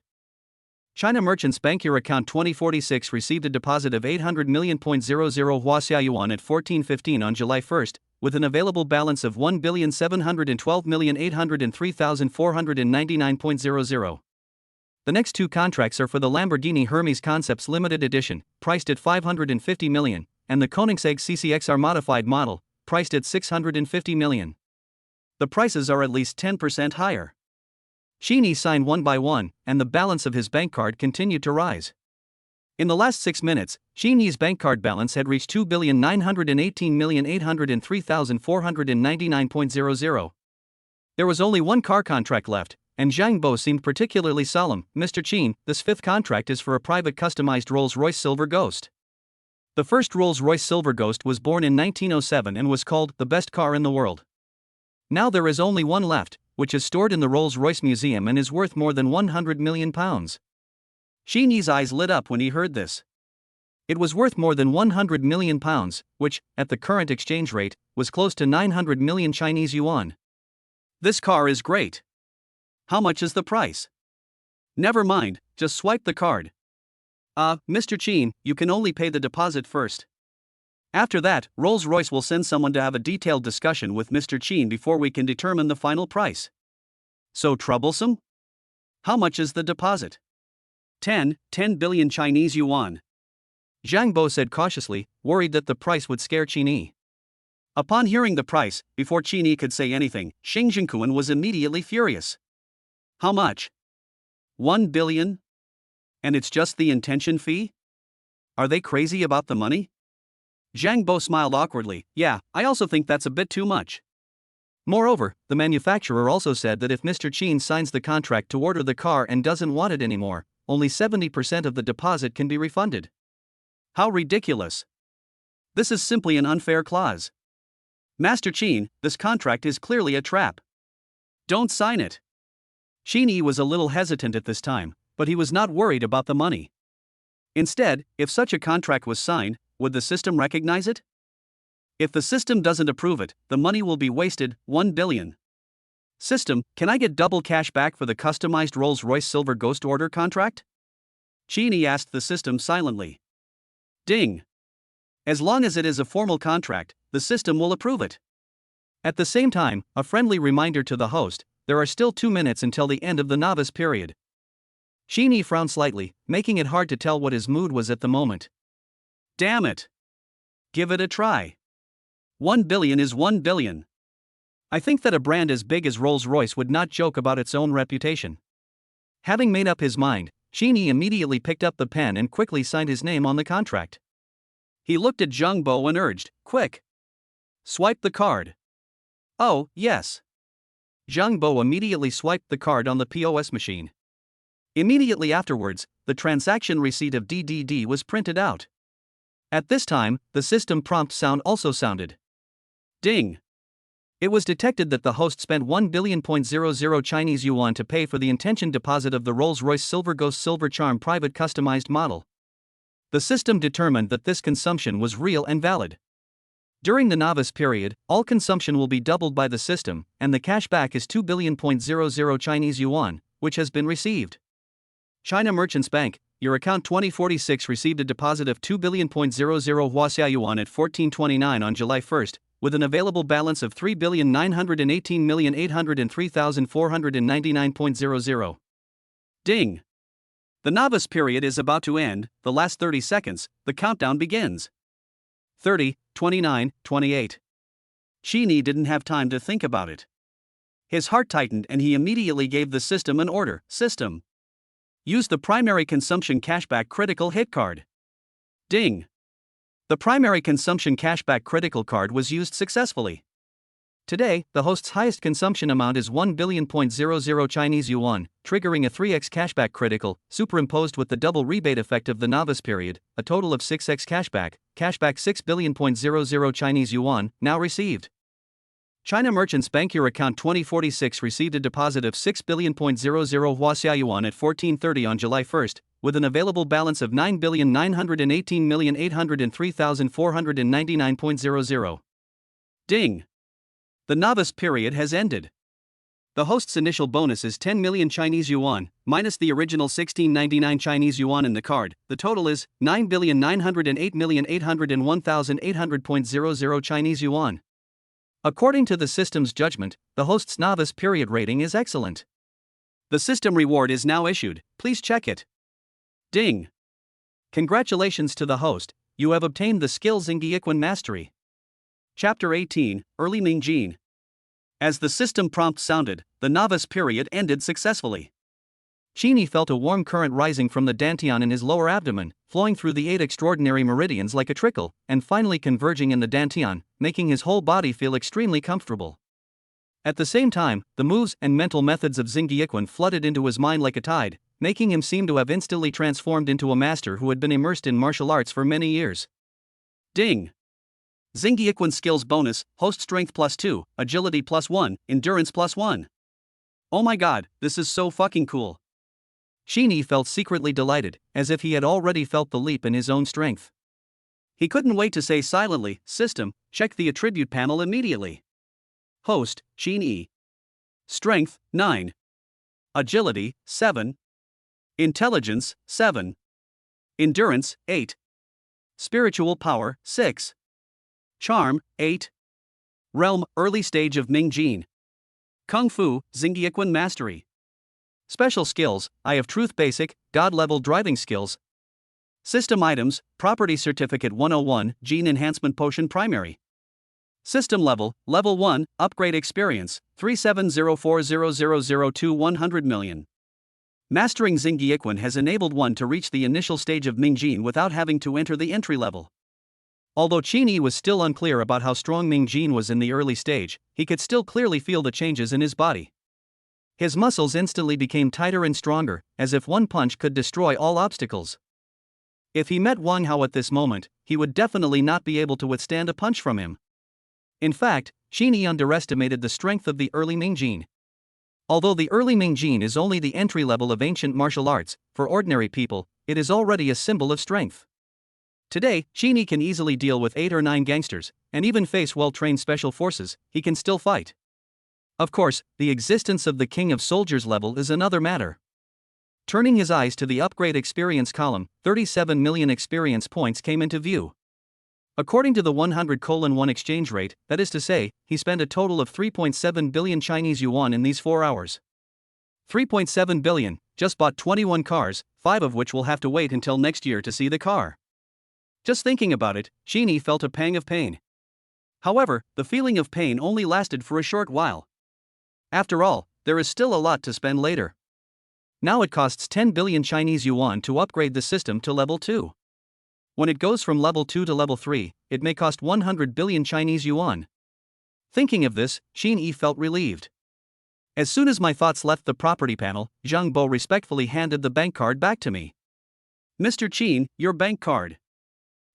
Speaker 1: China Merchants Bank Your Account 2046 received a deposit of 800 million.00 Huaxia yuan at 1415 on July 1, with an available balance of 1,712,803,499.00. The next 2 contracts are for the Lamborghini Hermes Concepts Limited Edition, priced at 550 million, and the Koenigsegg CCXR modified model, priced at 650 million. The prices are at least 10% higher. Qin Yi signed one by one, and the balance of his bank card continued to rise. In the last 6 minutes, Qin Yi's bank card balance had reached 2,918,803,499.00. There was only 1 car contract left, and Zhang Bo seemed particularly solemn. Mr. Qin, this 5th contract is for a private customized Rolls-Royce Silver Ghost. The first Rolls-Royce Silver Ghost was born in 1907 and was called the best car in the world. Now there is only one left, which is stored in the Rolls-Royce Museum and is worth more than 100 million pounds.
Speaker 2: Qin Yi's eyes lit up when he heard this.
Speaker 1: It was worth more than 100 million pounds, which, at the current exchange rate, was close to 900 million Chinese yuan.
Speaker 2: This car is great. How much is the price? Never mind, just swipe the card. Mr. Qin, you can only pay the deposit first. After that, Rolls-Royce will send someone to have a detailed discussion with Mr. Qin before we can determine the final price. So troublesome? How much is the deposit? 10 billion Chinese yuan.
Speaker 1: Zhang Bo said cautiously, worried that the price would scare Qin Yi.
Speaker 2: Upon hearing the price, before Qin Yi could say anything, Xing Jinkuan was immediately furious. How much? 1 billion? And it's just the intention fee? Are they crazy about the money? Zhang Bo smiled awkwardly. Yeah, I also think that's a bit too much.
Speaker 1: Moreover, the manufacturer also said that if Mr. Qin signs the contract to order the car and doesn't want it anymore, only 70% of the deposit can be refunded.
Speaker 2: How ridiculous. This is simply an unfair clause. Master Qin, this contract is clearly a trap. Don't sign it. Qin Yi was a little hesitant at this time, but he was not worried about the money. Instead, if such a contract was signed, would the system recognize it? If the system doesn't approve it, the money will be wasted. 1 billion. System, can I get double cash back for the customized Rolls-Royce Silver Ghost order contract? Qin Yi asked the system silently. Ding. As long as it is a formal contract, the system will approve it.
Speaker 1: At the same time, a friendly reminder to the host, there are still 2 minutes until the end of the novice period. Qin Yi frowned slightly, making it hard to tell what his mood was at the moment.
Speaker 2: Damn it. Give it a try. 1 billion is 1 billion.
Speaker 1: I think that a brand as big as Rolls-Royce would not joke about its own reputation. Having made up his mind, Qin Yi immediately picked up the pen and quickly signed his name on the contract.
Speaker 2: He looked at Zhang Bo and urged, quick. Swipe the card. Oh, yes.
Speaker 1: Zhang Bo immediately swiped the card on the POS machine. Immediately afterwards, the transaction receipt of DDD was printed out. At this time, the system prompt sound also sounded.
Speaker 2: Ding.
Speaker 1: It was detected that the host spent 1 billion Chinese yuan to pay for the intention deposit of the Rolls-Royce Silver Ghost Silver Charm private customized model. The system determined that this consumption was real and valid. During the novice period, all consumption will be doubled by the system, and the cashback is 2 billion Chinese yuan, which has been received. China Merchants Bank, your account 2046 received a deposit of 2 billion Huaxia yuan at 1429 on July 1st, with an available balance of 3,918,803,499.00.
Speaker 2: Ding. The novice period is about to end. The last 30 seconds, the countdown begins. 30, 29, 28. Qin Yi didn't have time to think about it. His heart tightened and he immediately gave the system an order. System. Use the primary consumption cashback critical hit card. Ding. The primary consumption cashback critical card was used successfully.
Speaker 1: Today, the host's highest consumption amount is 1 billion Chinese yuan, triggering a 3x cashback critical, superimposed with the double rebate effect of the novice period, a total of 6x cashback 6 billion Chinese yuan, now received. China Merchants Bank your account 2046 received a deposit of 6 billion Huaxia yuan at 1430 on July 1st, with an available balance of 9,918,803,499.00.
Speaker 2: Ding. The novice period has ended. The host's initial bonus is 10 million Chinese yuan, minus the original 1699 Chinese yuan in the card. The total is 9,908,801,800.00 Chinese yuan. According to the system's judgment, the host's novice period rating is excellent. The system reward is now issued, please check it. Ding. Congratulations to the host, you have obtained the skill Xingyiquan Mastery. Chapter 18, Early Mingjin. As the system prompt sounded, the novice period ended successfully.
Speaker 1: Qin Yi felt a warm current rising from the dantian in his lower abdomen, flowing through the 8 extraordinary meridians like a trickle, and finally converging in the dantian, making his whole body feel extremely comfortable. At the same time, the moves and mental methods of Xingyiquan flooded into his mind like a tide, making him seem to have instantly transformed into a master who had been immersed in martial arts for many years. Ding. Xingyiquan skills bonus, host strength +2, agility +1, endurance +1. Oh my god, this is so fucking cool. Qin Yi felt secretly delighted, as if he had already felt the leap in his own strength. He couldn't wait to say silently, System, check the attribute panel immediately. Host, Qin Yi. Strength, 9. Agility, 7. Intelligence, 7. Endurance, 8. Spiritual power, 6.
Speaker 2: Charm, 8. Realm, early stage of Ming Jin. Kung Fu, Xingyiquan mastery. Special skills, Eye of Truth basic, God level driving skills. System items, Property Certificate 101, Gene Enhancement Potion primary. System level, Level 1, Upgrade Experience, 37040002 100 million. Mastering Xingyiquan has enabled one to reach the initial stage of Ming Jin without having to enter the entry level. Although Qin Yi was still unclear about how strong Ming Jin was in the early stage, he could still clearly feel the changes in his body. His muscles instantly became tighter and stronger, as if one punch could destroy all obstacles. If he met Wang Hao at this moment, he would definitely not be able to withstand a punch from him. In fact, Qin Yi underestimated the strength of the early Ming Jin. Although the early Ming Jin is only the entry level of ancient martial arts, for ordinary people, it is already a symbol of strength. Today, Qin Yi can easily deal with 8 or 9 gangsters, and even face well-trained special forces. He can still fight. Of course, the existence of the King of Soldiers level is another matter. Turning his eyes to the upgrade experience column, 37 million experience points came into view. According to the 100:1 exchange rate, that is to say, he spent a total of 3.7 billion Chinese yuan in these 4 hours. 3.7 billion, just bought 21 cars, 5 of which will have to wait until next year to see the car. Just thinking about it, Qin Yi felt a pang of pain. However, the feeling of pain only lasted for a short while. After all, there is still a lot to spend later. Now it costs 10 billion Chinese yuan to upgrade the system to level 2. When it goes from level 2 to level 3, it may cost 100 billion Chinese yuan. Thinking of this, Qin Yi felt relieved. As soon as my thoughts left the property panel, Zhang Bo respectfully handed the bank card back to me. "Mr. Qin, your bank card."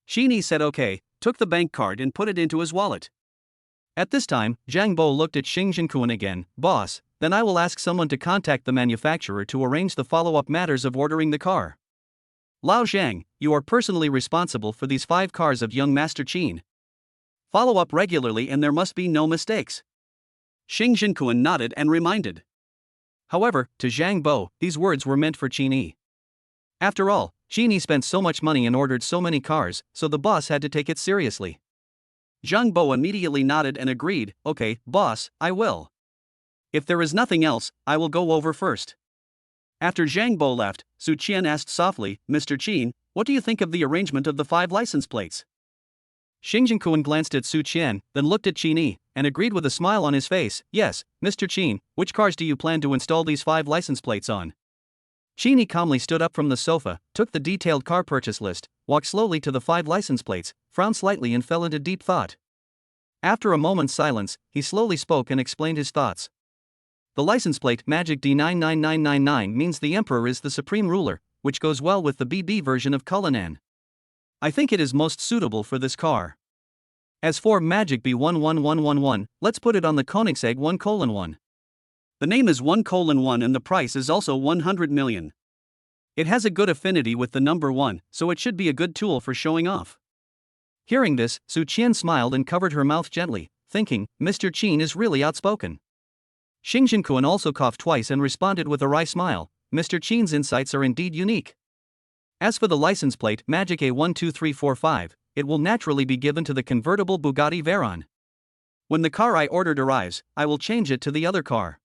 Speaker 2: Qin Yi said okay, took the bank card and put it into his wallet. At this time, Zhang Bo looked at Xing Jinkuan again. "Boss, then I will ask someone to contact the manufacturer to arrange the follow-up matters of ordering the car. Lao Zhang, you are personally responsible for these 5 cars of young Master Qin. Follow up regularly and there must be no mistakes." Xing Jinkuan nodded and reminded. However, to Zhang Bo, these words were meant for Qin Yi. After all, Qin Yi spent so much money and ordered so many cars, so the boss had to take it seriously. Zhang Bo immediately nodded and agreed, "Okay, boss, I will. If there is nothing else, I will go over first." After Zhang Bo left, Su Qian asked softly, "Mr. Qin, what do you think of the arrangement of the 5 license plates?" Xing Jinkuan glanced at Su Qian, then looked at Qin Yi, and agreed with a smile on his face. "Yes, Mr. Qin, which cars do you plan to install these 5 license plates on?" Qin Yi calmly stood up from the sofa, took the detailed car purchase list, walked slowly to the 5 license plates, frowned slightly and fell into deep thought. After a moment's silence, he slowly spoke and explained his thoughts. The license plate Magic D99999 means the Emperor is the supreme ruler, which goes well with the BB version of Cullinan. I think it is most suitable for this car. As for Magic B11111, let's put it on the Koenigsegg 1:1. The name is 1:1 and the price is also 100 million. It has a good affinity with the number 1, so it should be a good tool for showing off. Hearing this, Su Qian smiled and covered her mouth gently, thinking, Mr. Qin is really outspoken. Xing Jinkuan also coughed twice and responded with a wry smile. Mr. Qin's insights are indeed unique. As for the license plate Magic A12345, it will naturally be given to the convertible Bugatti Veyron. When the car I ordered arrives, I will change it to the other car.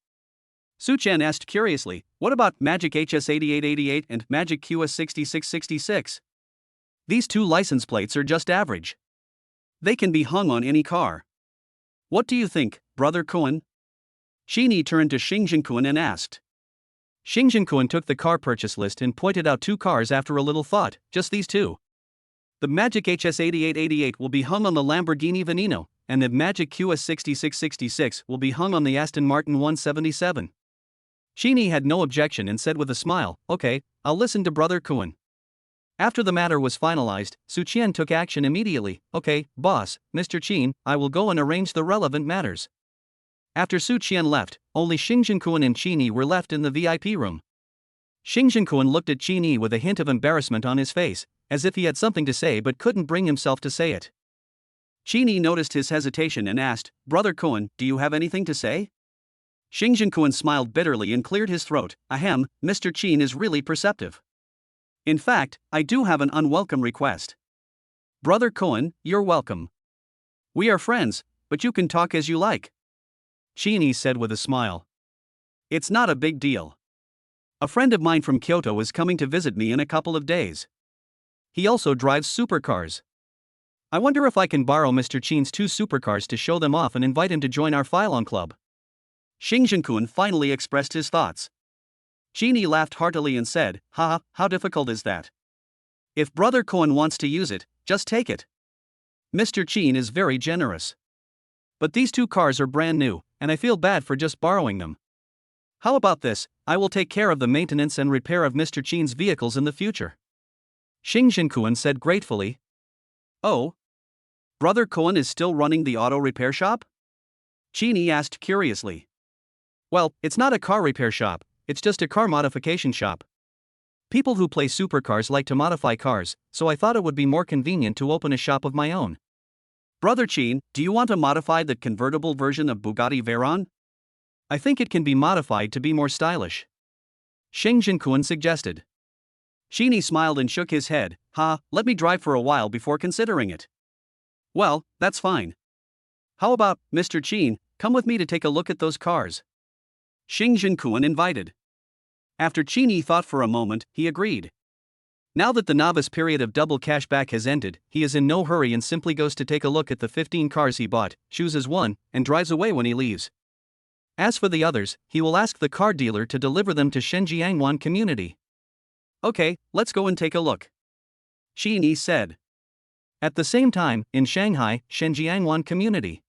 Speaker 2: Su Qian asked curiously, what about Magic HS8888 and Magic QS6666? These 2 license plates are just average. They can be hung on any car. What do you think, Brother Kuan? Qin Yi turned to Xing Jinkuan and asked. Xing Jinkuan took the car purchase list and pointed out 2 cars after a little thought, just these 2. The Magic HS8888 will be hung on the Lamborghini Veneno, and the Magic QS6666 will be hung on the Aston Martin 177. Qin Yi had no objection and said with a smile, okay, I'll listen to Brother Kuan. After the matter was finalized, Su Qian took action immediately. Okay, boss, Mr. Qin, I will go and arrange the relevant matters. After Su Qian left, only Xing Jinkuan and Qin Yi were left in the VIP room. Xing Jinkuan looked at Qin Yi with a hint of embarrassment on his face, as if he had something to say but couldn't bring himself to say it. Qin Yi noticed his hesitation and asked, Brother Kuan, do you have anything to say? Xing Jinkuan smiled bitterly and cleared his throat. Ahem, Mr. Qin is really perceptive. In fact, I do have an unwelcome request. Brother Kuan, you're welcome. We are friends, but you can talk as you like, Qin said with a smile. It's not a big deal. A friend of mine from Kyoto is coming to visit me in a couple of days. He also drives supercars. I wonder if I can borrow Mr. Qin's 2 supercars to show them off and invite him to join our Phylon Club. Xing Jinkun finally expressed his thoughts. Qin laughed heartily and said, "Haha, how difficult is that? If Brother Koen wants to use it, just take it. Mr. Qin is very generous. But these 2 cars are brand new, and I feel bad for just borrowing them. How about this? I will take care of the maintenance and repair of Mr. Qin's vehicles in the future." Xing Jinkun said gratefully. "Oh? Brother Koen is still running the auto repair shop?" Qin asked curiously. "Well, it's not a car repair shop, it's just a car modification shop. People who play supercars like to modify cars, so I thought it would be more convenient to open a shop of my own." "Brother Qin, do you want to modify the convertible version of Bugatti Veyron? I think it can be modified to be more stylish," Xing Jinkun suggested. Qin smiled and shook his head. Let me drive for a while before considering it." "Well, that's fine. How about, Mr. Qin, come with me to take a look at those cars?" Xing Jinkun invited. After Qin thought for a moment, he agreed. Now that the novice period of double cashback has ended, he is in no hurry and simply goes to take a look at the 15 cars he bought, chooses one, and drives away when he leaves. As for the others, he will ask the car dealer to deliver them to Shenjiangwan community. "Okay, let's go and take a look," Qin said. At the same time, in Shanghai, Shenjiangwan community,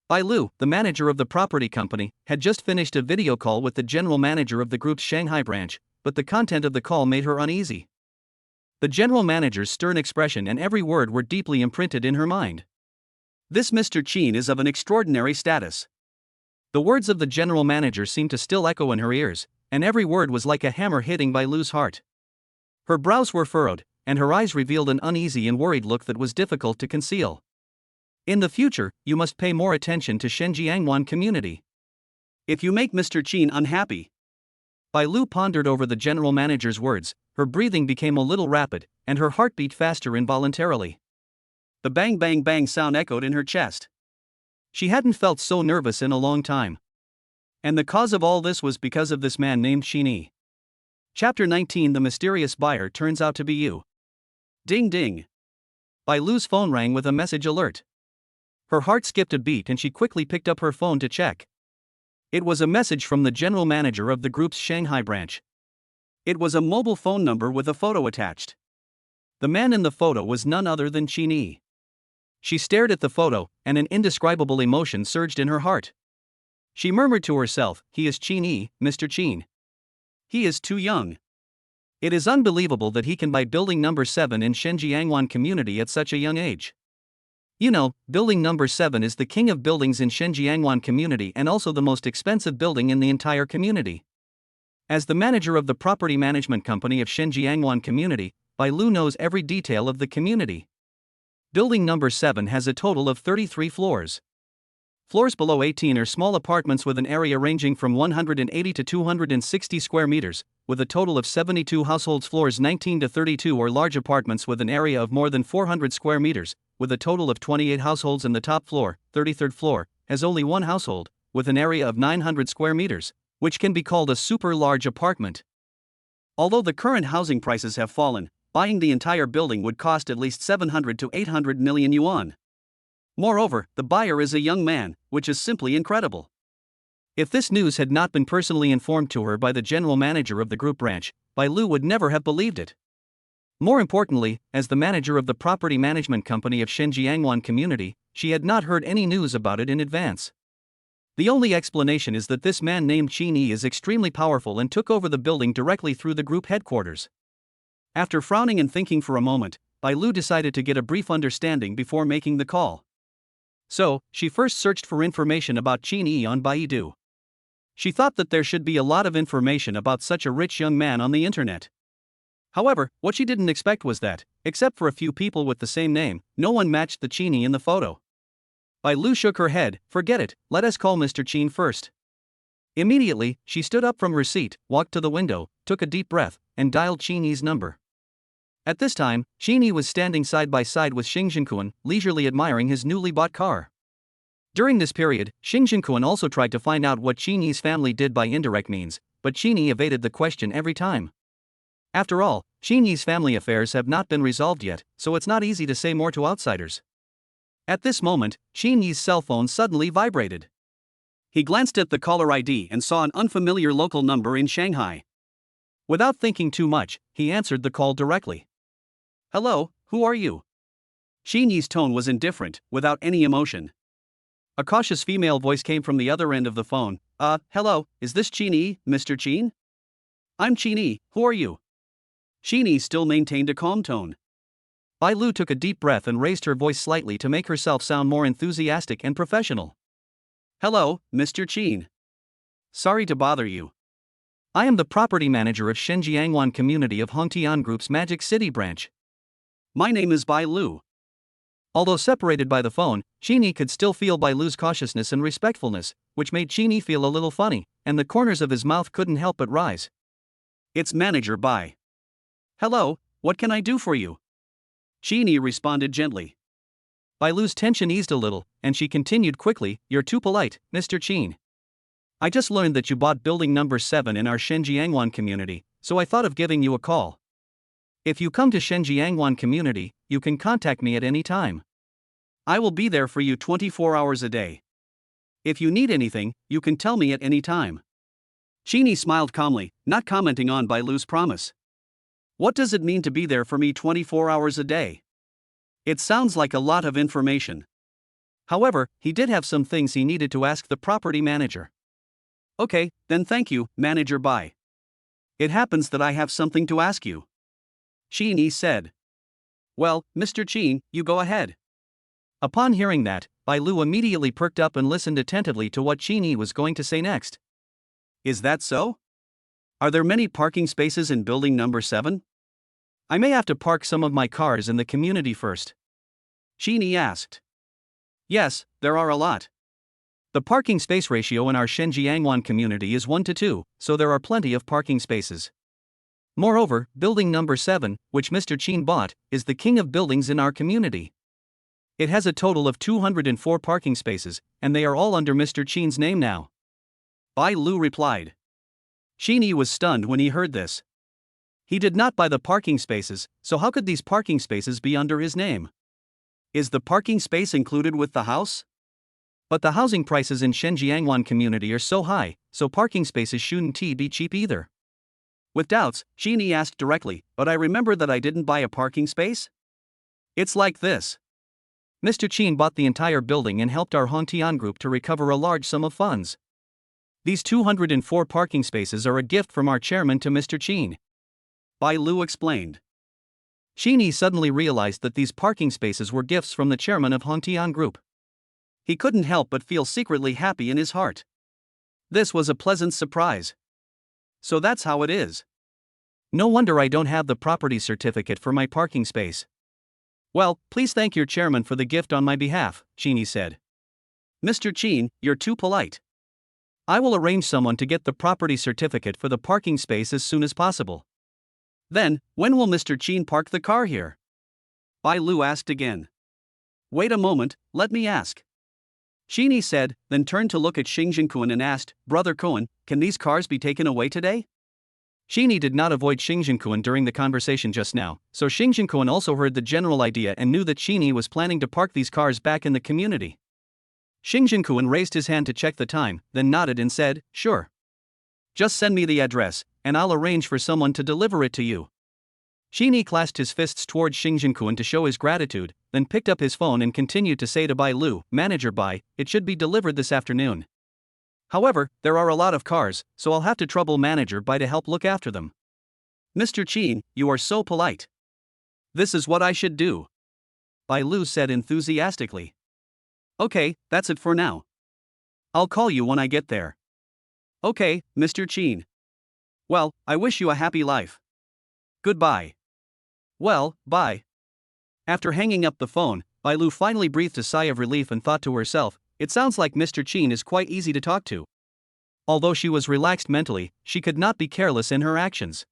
Speaker 2: Bai Lu, the manager of the property company, had just finished a video call with the general manager of the group's Shanghai branch, but the content of the call made her uneasy. The general manager's stern expression and every word were deeply imprinted in her mind. This Mr. Qin is of an extraordinary status. The words of the general manager seemed to still echo in her ears, and every word was like a hammer hitting Bai Lu's heart. Her brows were furrowed, and her eyes revealed an uneasy and worried look that was difficult to conceal. "In the future, you must pay more attention to Shenjiangwan community. If you make Mr. Qin unhappy." Bai Lu pondered over the general manager's words, her breathing became a little rapid, and her heart beat faster involuntarily. The bang bang bang sound echoed in her chest. She hadn't felt so nervous in a long time. And the cause of all this was because of this man named Qin. Chapter 19: The mysterious buyer turns out to be you. Ding ding. Bai Lu's phone rang with a message alert. Her heart skipped a beat and she quickly picked up her phone to check. It was a message from the general manager of the group's Shanghai branch. It was a mobile phone number with a photo attached. The man in the photo was none other than Qin. She stared at the photo, and an indescribable emotion surged in her heart. She murmured to herself, "He is Qin, Mr. Qin. He is too young. It is unbelievable that he can buy building number 7 in Shenjiangwan community at such a young age. You know, building number 7 is the king of buildings in Shenjiangwan community and also the most expensive building in the entire community." As the manager of the property management company of Shenjiangwan community, Bai Lu knows every detail of the community. Building number 7 has a total of 33 floors. Floors below 18 are small apartments with an area ranging from 180 to 260 square meters, with a total of 72 households. Floors 19 to 32 are large apartments with an area of more than 400 square meters, with a total of 28 households, and the top floor, 33rd floor, has only one household, with an area of 900 square meters, which can be called a super large apartment. Although the current housing prices have fallen, buying the entire building would cost at least 700 to 800 million yuan. Moreover, the buyer is a young man, which is simply incredible. If this news had not been personally informed to her by the general manager of the group branch, Bai Lu would never have believed it. More importantly, as the manager of the property management company of Shenjiangwan community, she had not heard any news about it in advance. The only explanation is that this man named Qin is extremely powerful and took over the building directly through the group headquarters. After frowning and thinking for a moment, Bai Lu decided to get a brief understanding before making the call. So, she first searched for information about Qin on Baidu. She thought that there should be a lot of information about such a rich young man on the internet. However, what she didn't expect was that, except for a few people with the same name, no one matched the Qin in the photo. Bai Lu shook her head. "Forget it, let us call Mr. Qin first." Immediately, she stood up from her seat, walked to the window, took a deep breath, and dialed Qin's number.
Speaker 1: At this time, Qin was standing side by side with Xing Jinquan, leisurely admiring his newly bought car. During this period, Xing Jinquan also tried to find out what Qin's family did by indirect means, but Qin evaded the question every time. After all, Qin's family affairs have not been resolved yet, so it's not easy to say more to outsiders. At this moment, Qin's cell phone suddenly vibrated. He glanced at the caller ID and saw an unfamiliar local number in Shanghai. Without thinking too much, he answered the call directly. "Hello, who are you?" Qin's tone was indifferent, without any emotion. A cautious female voice came from the other end of the phone. Hello, is this Qin, Mr. Qin?" "I'm Qin, who are you?" Qin still maintained a calm tone. Bai Lu took a deep breath and raised her voice slightly to make herself sound more enthusiastic and professional. "Hello, Mr. Qin. Sorry to bother you. I am the property manager of Shenjiangwan community of Hongtian Group's Magic City branch. My name is Bai Lu." Although separated by the phone, Qin could still feel Bai Lu's cautiousness and respectfulness, which made Qin feel a little funny, and the corners of his mouth couldn't help but rise. "It's Manager Bai. Hello, what can I do for you?" Qin responded gently. Bai Lu's tension eased a little, and she continued quickly, "You're too polite, Mr. Qin. I just learned that you bought building number 7 in our Shenjiangwan community, so I thought of giving you a call. If you come to Shenjiangwan community, you can contact me at any time. I will be there for you 24 hours a day. If you need anything, you can tell me at any time." Qin smiled calmly, not commenting on Bai Lu's promise. What does it mean to be there for me 24 hours a day? It sounds like a lot of information. However, he did have some things he needed to ask the property manager. "Okay, then thank you, Manager Bai. It happens that I have something to ask you," Qin said. "Well, Mr. Qin, you go ahead." Upon hearing that, Bai Lu immediately perked up and listened attentively to what Qin was going to say next. "Is that so? Are there many parking spaces in building number 7? I may have to park some of my cars in the community first," Qin asked. "Yes, there are a lot. The parking space ratio in our Shenjiangwan community is 1 to 2, so there are plenty of parking spaces. Moreover, building number 7, which Mr. Qin bought, is the king of buildings in our community. It has a total of 204 parking spaces, and they are all under Mr. Qin's name now," Bai Lu replied. Qin was stunned when he heard this. He did not buy the parking spaces, so how could these parking spaces be under his name? Is the parking space included with the house? But the housing prices in Shenjiangwan community are so high, so parking spaces shouldn't be cheap either. With doubts, Qin asked directly, "But I remember that I didn't buy a parking space?" "It's like this. Mr. Qin bought the entire building and helped our Hongtian group to recover a large sum of funds. These 204 parking spaces are a gift from our chairman to Mr. Qin," Bai Lu explained. Qin suddenly realized that these parking spaces were gifts from the chairman of Hongtian Group. He couldn't help but feel secretly happy in his heart. This was a pleasant surprise. So that's how it is. No wonder I don't have the property certificate for my parking space. Well, please thank your chairman for the gift on my behalf, Qin said. "Mr. Qin, you're too polite. I will arrange someone to get the property certificate for the parking space as soon as possible." "Then, when will Mr. Qin park the car here?" Bai Lu asked again. "Wait a moment, let me ask." Qin said, then turned to look at Xing Jinquan and asked, "Brother Cohen, can these cars be taken away today?" Qin did not avoid Xing Jinquan during the conversation just now, so Xing Jinquan also heard the general idea and knew that Qin was planning to park these cars back in the community. Xing Jinquan raised his hand to check the time, then nodded and said, "Sure. Just send me the address, and I'll arrange for someone to deliver it to you." Qin clasped his fists towards Xing Jinquan to show his gratitude, then picked up his phone and continued to say to Bai Lu, "Manager Bai, it should be delivered this afternoon. However, there are a lot of cars, so I'll have to trouble Manager Bai to help look after them." "Mr. Qin, you are so polite. This is what I should do," Bai Lu said enthusiastically. "Okay, that's it for now. I'll call you when I get there." "Okay, Mr. Qin. Well, I wish you a happy life. Goodbye." "Well, bye." After hanging up the phone, Bai Lu finally breathed a sigh of relief and thought to herself, "It sounds like Mr. Qin is quite easy to talk to." Although she was relaxed mentally, she could not be careless in her actions.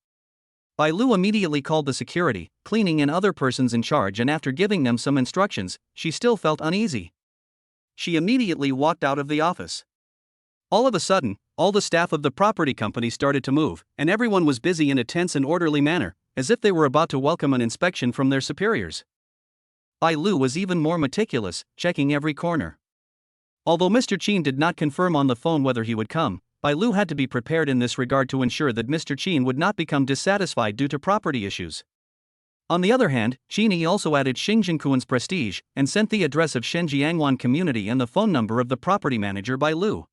Speaker 1: Bai Lu immediately called the security, cleaning and other persons in charge, and after giving them some instructions, she still felt uneasy. She immediately walked out of the office. All of a sudden, all the staff of the property company started to move, and everyone was busy in a tense and orderly manner, as if they were about to welcome an inspection from their superiors. Bai Lu was even more meticulous, checking every corner. Although Mr. Qin did not confirm on the phone whether he would come, Bai Lu had to be prepared in this regard to ensure that Mr. Qin would not become dissatisfied due to property issues. On the other hand, Qin Yi also added Xing Jinquan's prestige and sent the address of Shenjiangwan community and the phone number of the property manager Bai Lu.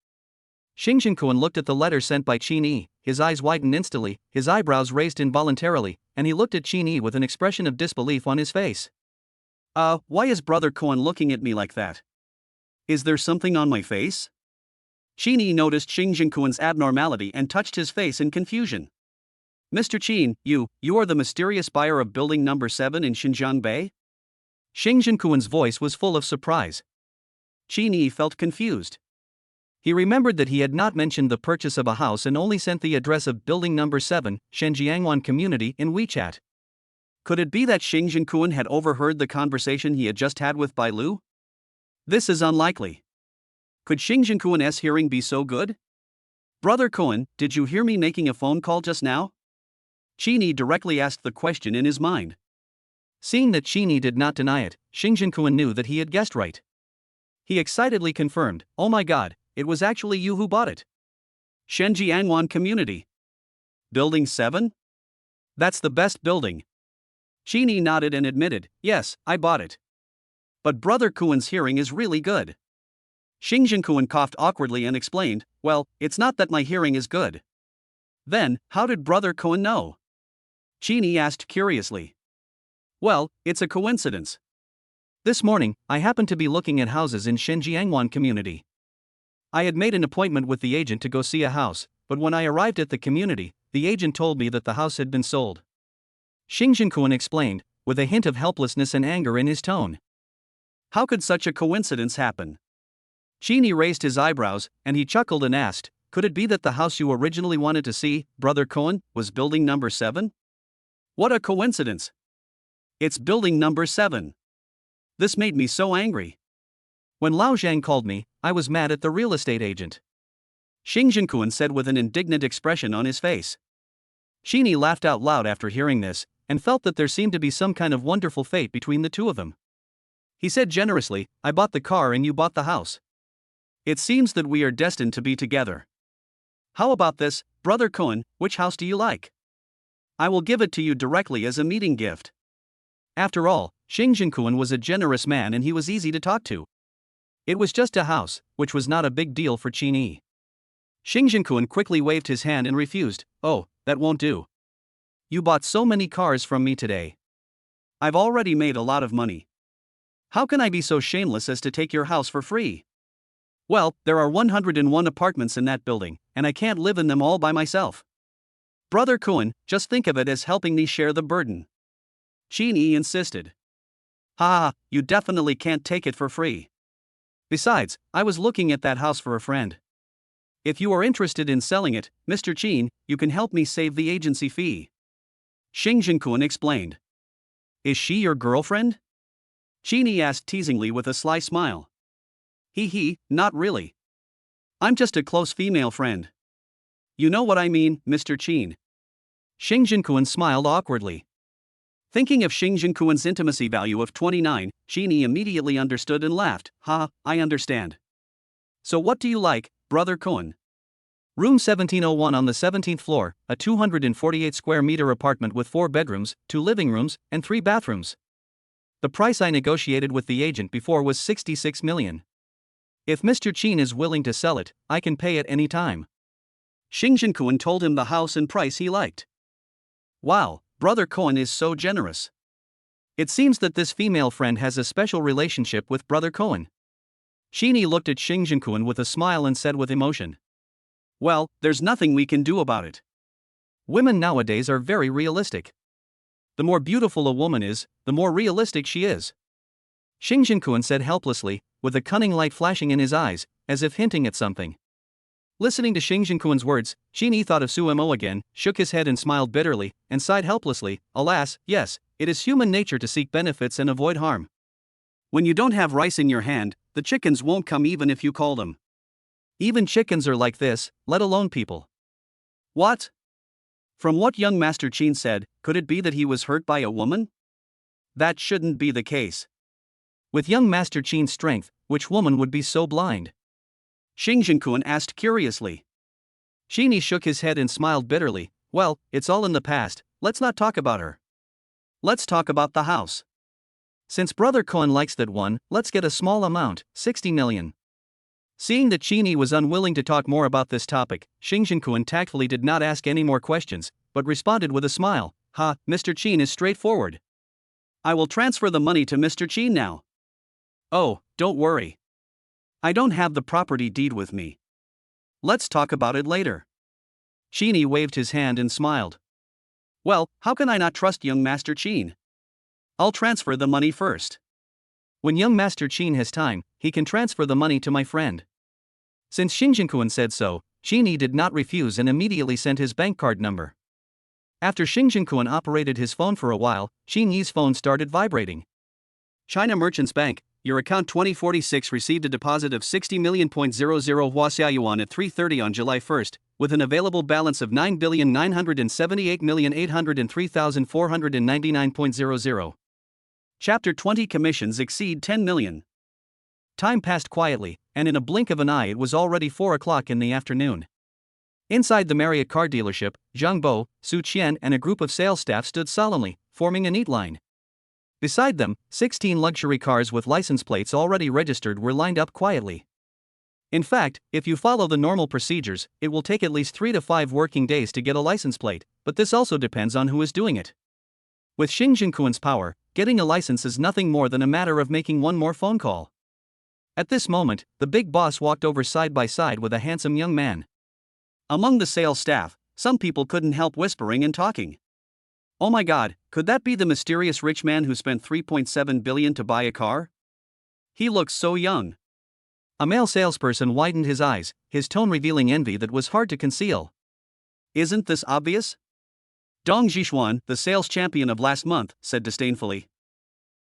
Speaker 1: Xing Jinquan looked at the letter sent by Qin Yi, his eyes widened instantly, his eyebrows raised involuntarily, and he looked at Qin Yi with an expression of disbelief on his face. Why is Brother Cohen looking at me like that? Is there something on my face? Qin Yi noticed Xing Jinquan's abnormality and touched his face in confusion. Mr. Qin, you are the mysterious buyer of building number 7 in Xinjiang Bay? Xing Jinquan's voice was full of surprise. Qin Yi felt confused. He remembered that he had not mentioned the purchase of a house and only sent the address of building number 7, Shenjiangwan community, in WeChat. Could it be that Xing Jinquan had overheard the conversation he had just had with Bai Lu? This is unlikely. Could Xing Jinquan's hearing be so good? Brother Cohen, did you hear me making a phone call just now? Qin Yi directly asked the question in his mind. Seeing that Qin Yi did not deny it, Xing Jinquan knew that he had guessed right. He excitedly confirmed, "Oh my God, it was actually you who bought it. Shenjiangwan community. Building 7? That's the best building." Qin Yi nodded and admitted, "Yes, I bought it. But Brother Cohen's hearing is really good." Xing Jinquan coughed awkwardly and explained, "Well, it's not that my hearing is good." Then, how did Brother Cohen know? Qin Yi asked curiously. "Well, it's a coincidence. This morning, I happened to be looking at houses in Shenjiangwan community. I had made an appointment with the agent to go see a house, but when I arrived at the community, the agent told me that the house had been sold." Xing Jinquan explained, with a hint of helplessness and anger in his tone. How could such a coincidence happen? Qin Yi raised his eyebrows, and he chuckled and asked, "Could it be that the house you originally wanted to see, Brother Cohen, was building number 7? What a coincidence! It's building number 7. This made me so angry. When Lao Zhang called me, I was mad at the real estate agent." Xing Jinquan said with an indignant expression on his face. Qin Yi laughed out loud after hearing this, and felt that there seemed to be some kind of wonderful fate between the two of them. He said generously, "I bought the car and you bought the house. It seems that we are destined to be together. How about this, Brother Cohen, which house do you like? I will give it to you directly as a meeting gift." After all, Xing Jinquan was a generous man and he was easy to talk to. It was just a house, which was not a big deal for Qin Yi. Xing Jinquan quickly waved his hand and refused. "Oh, that won't do. You bought so many cars from me today. I've already made a lot of money. How can I be so shameless as to take your house for free? Well, there are 101 apartments in that building, and I can't live in them all by myself. Brother Cohen, just think of it as helping me share the burden." Qin Yi insisted. "Ha, you definitely can't take it for free. Besides, I was looking at that house for a friend. If you are interested in selling it, Mr. Qin, you can help me save the agency fee." Xing Jinquan explained. "Is she your girlfriend?" Qin Yi asked teasingly with a sly smile. Not really. I'm just a close female friend. You know what I mean, Mr. Qin." Xing Jinquan smiled awkwardly. Thinking of Xing Jinquan's intimacy value of 29, Qin Yi immediately understood and laughed. "Ha, I understand. So what do you like, Brother Cohen?" Room 1701 on the 17th floor, a 248 square meter apartment with 4 bedrooms, 2 living rooms, and 3 bathrooms. The price I negotiated with the agent before was 66 million. If Mr. Qin is willing to sell it, I can pay at any time. Xing Jinquan told him the house and price he liked. Wow, Brother Cohen is so generous. It seems that this female friend has a special relationship with Brother Cohen. Qin Yi looked at Xing Jinquan with a smile and said with emotion, "Well, there's nothing we can do about it. Women nowadays are very realistic. The more beautiful a woman is, the more realistic she is." Xing Jinquan said helplessly, with a cunning light flashing in his eyes, as if hinting at something. Listening to Xing Jinquan's words, Qin Yi thought of Su Mo again, shook his head and smiled bitterly, and sighed helplessly. Alas, yes, it is human nature to seek benefits and avoid harm.
Speaker 2: When you don't have rice in your hand, the chickens won't come even if you call them.
Speaker 1: Even chickens are like this, let alone people.
Speaker 2: What? From what young Master Qin said, could it be that he was hurt by a woman? That shouldn't be the case.
Speaker 1: With young Master Qin's strength, which woman would be so blind?
Speaker 2: Xing Jinquan asked curiously.
Speaker 1: Qin Yi shook his head and smiled bitterly. Well, it's all in the past, let's not talk about her.
Speaker 2: Let's talk about the house.
Speaker 1: Since Brother Cohen likes that one, let's get a small amount, 60 million. Seeing that Qin Yi was unwilling to talk more about this topic, Xing Jinquan tactfully did not ask any more questions, but responded with a smile. Ha, Mr. Qin is straightforward.
Speaker 2: I will transfer the money to Mr. Qin now.
Speaker 1: Oh, don't worry.
Speaker 2: I don't have the property deed with me. Let's talk about it later.
Speaker 1: Qin Yi waved his hand and smiled.
Speaker 2: Well, how can I not trust young Master Qin? I'll transfer the money first.
Speaker 1: When young Master Qin has time, he can transfer the money to my friend. Since Xing Jinquan said so, Qin Yi did not refuse and immediately sent his bank card number. After Xing Jinquan operated his phone for a while, Qin Yi's phone started vibrating.
Speaker 2: China Merchants Bank, your account 2046 received a deposit of 60 million.00 Huaxia yuan at 3:30 on July 1st, with an available balance of 9,978,803,499.00. Chapter 20 Commissions exceed 10 million.
Speaker 1: Time passed quietly, and in a blink of an eye it was already 4 o'clock in the afternoon. Inside the Marriott car dealership, Zhang Bo, Su Qian and a group of sales staff stood solemnly, forming a neat line. Beside them, 16 luxury cars with license plates already registered were lined up quietly. In fact, if you follow the normal procedures, it will take at least 3 to 5 working days to get a license plate, but this also depends on who is doing it. With Xing Jinquan's power, getting a license is nothing more than a matter of making one more phone call. At this moment, the big boss walked over side by side with a handsome young man.
Speaker 2: Among the sales staff, some people couldn't help whispering and talking. Oh my God, could that be the mysterious rich man who spent 3.7 billion to buy a car? He looks so young.
Speaker 1: A male salesperson widened his eyes, his tone revealing envy that was hard to conceal.
Speaker 2: Isn't this obvious? Dong Zhixuan, the sales champion of last month, said disdainfully.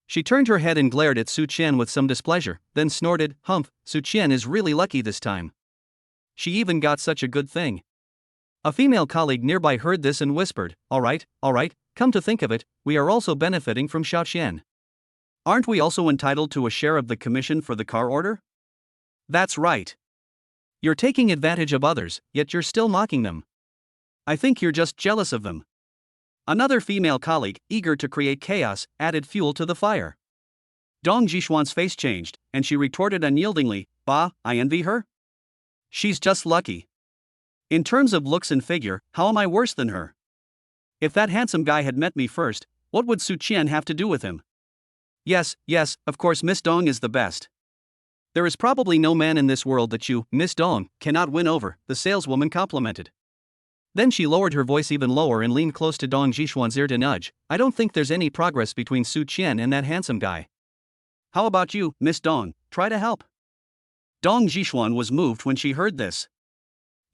Speaker 1: She turned her head and glared at Su Qian with some displeasure, then snorted, Humph, Su Qian is really lucky this time. She even got such a good thing. A female colleague nearby heard this and whispered, all right, come to think of it, we are also benefiting from Xiaoqian.
Speaker 2: Aren't we also entitled to a share of the commission for the car order?
Speaker 1: That's right. You're taking advantage of others, yet you're still mocking them.
Speaker 2: I think you're just jealous of them. Another female colleague, eager to create chaos, added fuel to the fire. Dong Zhixuan's face changed, and she retorted unyieldingly, Bah, I envy her? She's just lucky. In terms of looks and figure, how am I worse than her? If that handsome guy had met me first, what would Su Qian have to do with him? Yes, of course Miss Dong is the best. There is probably no man in this world that you, Miss Dong, cannot win over, the saleswoman complimented.
Speaker 1: Then she lowered her voice even lower and leaned close to Dong Zhixuan's ear to nudge, I don't think there's any progress between Su Qian and that handsome guy.
Speaker 2: How about you, Miss Dong, try to help? Dong Zhixuan was moved when she heard this.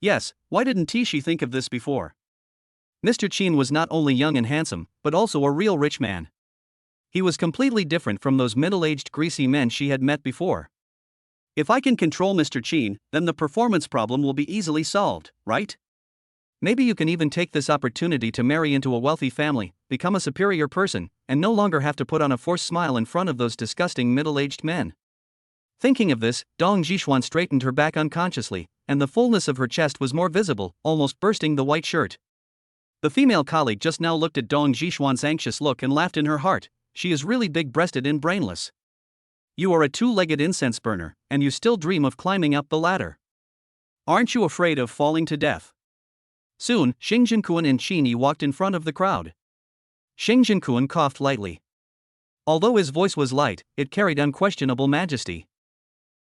Speaker 2: Yes, why didn't she think of this before?
Speaker 1: Mr. Qin was not only young and handsome, but also a real rich man. He was completely different from those middle-aged greasy men she had met before.
Speaker 2: If I can control Mr. Qin, then the performance problem will be easily solved, right?
Speaker 1: Maybe you can even take this opportunity to marry into a wealthy family, become a superior person, and no longer have to put on a forced smile in front of those disgusting middle-aged men. Thinking of this, Dong Zhixuan straightened her back unconsciously, and the fullness of her chest was more visible, almost bursting the white shirt. The female colleague just now looked at Dong Zhixuan's anxious look and laughed in her heart. She is really big-breasted and brainless. You are a two-legged incense burner, and you still dream of climbing up the ladder. Aren't you afraid of falling to death? Soon, Xing Jinquan and Qin Yi walked in front of the crowd. Xing Jinquan coughed lightly. Although his voice was light, it carried unquestionable majesty.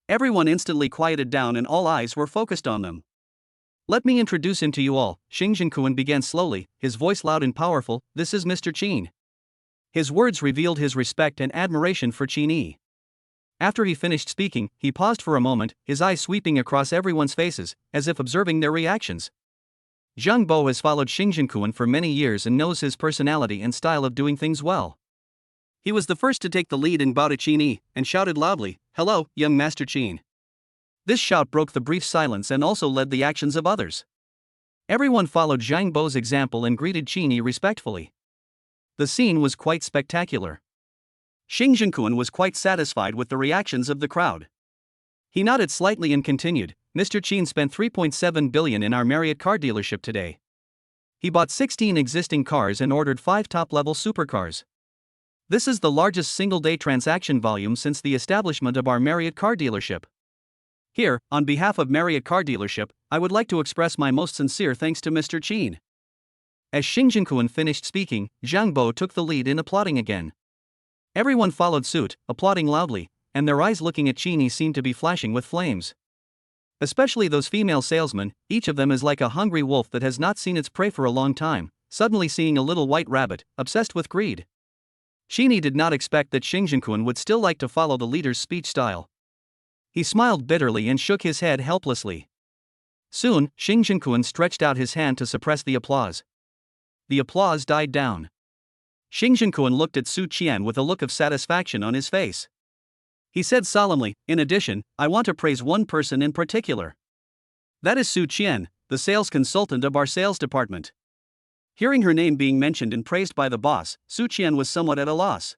Speaker 2: Everyone instantly quieted down and all eyes were focused on them.
Speaker 1: Let me introduce him to you all, Xing Jinquan began slowly, his voice loud and powerful, this is Mr. Qin. His words revealed his respect and admiration for Qin Yi. After he finished speaking, he paused for a moment, his eyes sweeping across everyone's faces, as if observing their reactions. Zhang Bo has followed Xing Jinquan for many years and knows his personality and style of doing things well. He was the first to take the lead and bow to Qin Yi, and shouted loudly, "Hello, young Master Qin." This shout broke the brief silence and also led the actions of others. Everyone followed Zhang Bo's example and greeted Qin Yi respectfully. The scene was quite spectacular. Xing Jinquan was quite satisfied with the reactions of the crowd. He nodded slightly and continued, "Mr. Qin spent 3.7 billion in our Marriott car dealership today. He bought 16 existing cars and ordered 5 top-level supercars. This is the largest single-day transaction volume since the establishment of our Marriott car dealership. Here, on behalf of Marriott car dealership, I would like to express my most sincere thanks to Mr. Qin." As Xing Jinquan finished speaking, Zhang Bo took the lead in applauding again. Everyone followed suit, applauding loudly, and their eyes looking at Qin Yi seemed to be flashing with flames. Especially those female salesmen, each of them is like a hungry wolf that has not seen its prey for a long time, suddenly seeing a little white rabbit, obsessed with greed. Qin Yi did not expect that Xing Jinquan would still like to follow the leader's speech style. He smiled bitterly and shook his head helplessly. Soon, Xing Jinquan stretched out his hand to suppress the applause. The applause died down. Xing Jinquan looked at Su Qian with a look of satisfaction on his face. He said solemnly, "In addition, I want to praise one person in particular. That is Su Qian, the sales consultant of our sales department." Hearing her name being mentioned and praised by the boss, Su Qian was somewhat at a loss.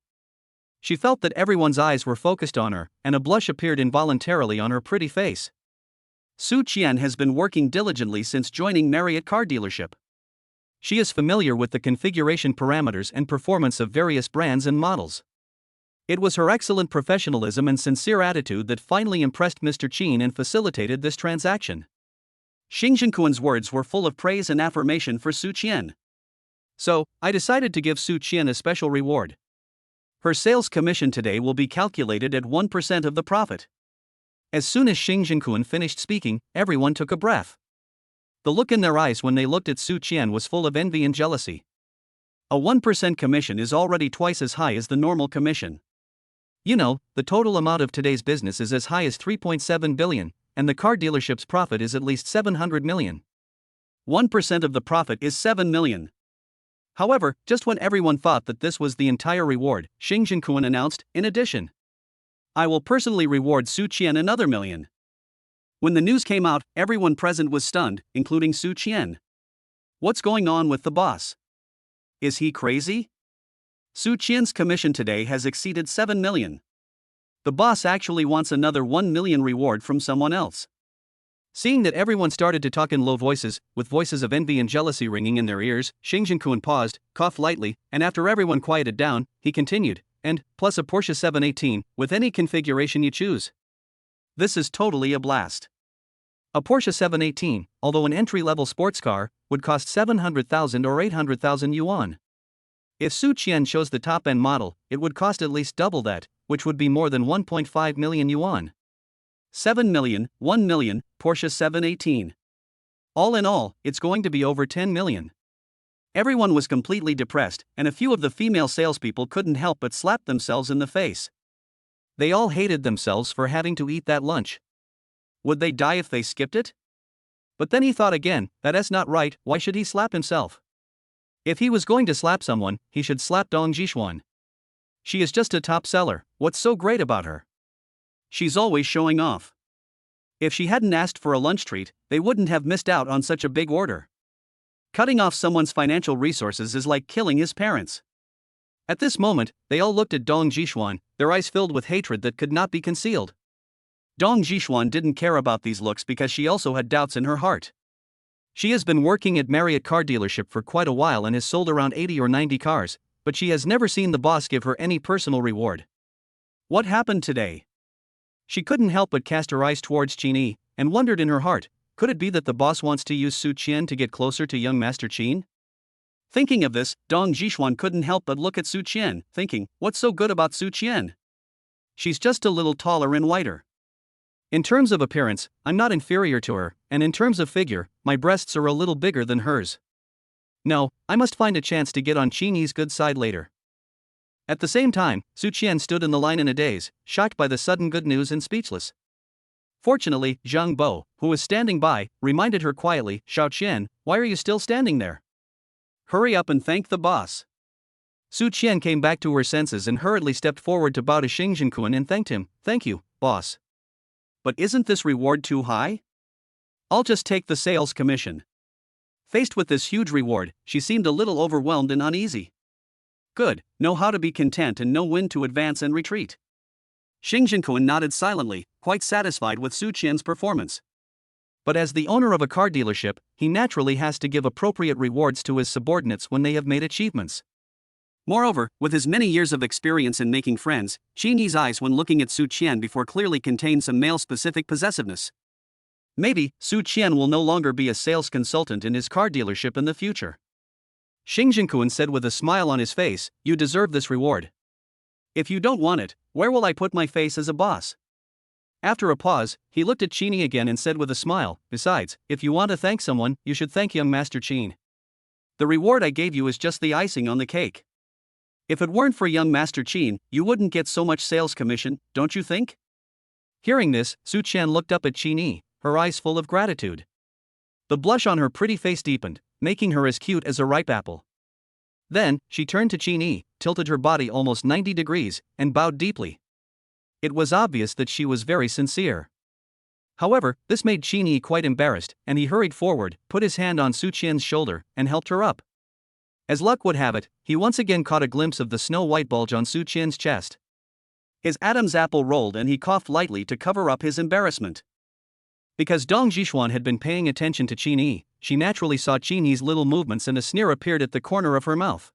Speaker 1: She felt that everyone's eyes were focused on her, and a blush appeared involuntarily on her pretty face. Su Qian has been working diligently since joining Marriott car dealership. She is familiar with the configuration parameters and performance of various brands and models. It was her excellent professionalism and sincere attitude that finally impressed Mr. Qin and facilitated this transaction. Xing Jinquan's words were full of praise and affirmation for Su Qian. So, I decided to give Su Qian a special reward. Her sales commission today will be calculated at 1% of the profit. As soon as Xing Jinquan finished speaking, everyone took a breath. The look in their eyes when they looked at Su Qian was full of envy and jealousy. A 1% commission is already twice as high as the normal commission. You know, the total amount of today's business is as high as 3.7 billion, and the car dealership's profit is at least 700 million. 1% of the profit is 7 million. However, just when everyone thought that this was the entire reward, Xing Jinquan announced, "In addition, I will personally reward Su Qian another million." When the news came out, everyone present was stunned, including Su Qian. What's going on with the boss? Is he crazy? Su Qian's commission today has exceeded 7 million. The boss actually wants another 1 million reward from someone else. Seeing that everyone started to talk in low voices, with voices of envy and jealousy ringing in their ears, Xing Jinquan paused, coughed lightly, and after everyone quieted down, he continued, "And, plus a Porsche 718, with any configuration you choose. This is totally a blast." A Porsche 718, although an entry-level sports car, would cost 700,000 or 800,000 yuan. If Su Qian chose the top-end model, it would cost at least double that, which would be more than 1.5 million yuan. 7 million, 1 million, Porsche 718. All in all, it's going to be over 10 million. Everyone was completely depressed, and a few of the female salespeople couldn't help but slap themselves in the face. They all hated themselves for having to eat that lunch. Would they die if they skipped it? But then he thought again, that's not right, why should he slap himself? If he was going to slap someone, he should slap Dong Jishuan. She is just a top seller, what's so great about her? She's always showing off. If she hadn't asked for a lunch treat, they wouldn't have missed out on such a big order. Cutting off someone's financial resources is like killing his parents. At this moment, they all looked at Dong Jishuan, their eyes filled with hatred that could not be concealed. Dong Jishuan didn't care about these looks because she also had doubts in her heart. She has been working at Marriott car dealership for quite a while and has sold around 80 or 90 cars, but she has never seen the boss give her any personal reward. What happened today? She couldn't help but cast her eyes towards Qin Yi, and wondered in her heart, could it be that the boss wants to use Su Qian to get closer to young Master Qin? Thinking of this, Dong Jishuan couldn't help but look at Su Qian, thinking, what's so good about Su Qian? She's just a little taller and whiter. In terms of appearance, I'm not inferior to her, and in terms of figure, my breasts are a little bigger than hers. No, I must find a chance to get on Qin Yi's good side later. At the same time, Su Qian stood in the line in a daze, shocked by the sudden good news and speechless. Fortunately, Zhang Bo, who was standing by, reminded her quietly, "Xiao Qian, why are you still standing there? Hurry up and thank the boss." Su Qian came back to her senses and hurriedly stepped forward to bow to Xing Zhenkun and thanked him. "Thank you, boss. But isn't this reward too high? I'll just take the sales commission." Faced with this huge reward, she seemed a little overwhelmed and uneasy. Good, know how to be content and know when to advance and retreat. Xing Zhenkun nodded silently, quite satisfied with Su Qian's performance. But as the owner of a car dealership, he naturally has to give appropriate rewards to his subordinates when they have made achievements. Moreover, with his many years of experience in making friends, Qin Yi's eyes when looking at Su Qian before clearly contained some male-specific possessiveness. Maybe, Su Qian will no longer be a sales consultant in his car dealership in the future. Xing Zhenkun said with a smile on his face, "You deserve this reward. If you don't want it, where will I put my face as a boss?" After a pause, he looked at Qin Yi again and said with a smile, "Besides, if you want to thank someone, you should thank young Master Qin. The reward I gave you is just the icing on the cake. If it weren't for young Master Qin, you wouldn't get so much sales commission, don't you think?" Hearing this, Su Qian looked up at Qin Yi, her eyes full of gratitude. The blush on her pretty face deepened, making her as cute as a ripe apple. Then, she turned to Qin Yi, tilted her body almost 90 degrees, and bowed deeply. It was obvious that she was very sincere. However, this made Qin Yi quite embarrassed, and he hurried forward, put his hand on Su Qian's shoulder, and helped her up. As luck would have it, he once again caught a glimpse of the snow-white bulge on Su Qian's chest. His Adam's apple rolled and he coughed lightly to cover up his embarrassment. Because Dong Zhishuan had been paying attention to Qin Yi, she naturally saw Qin Yi's little movements and a sneer appeared at the corner of her mouth.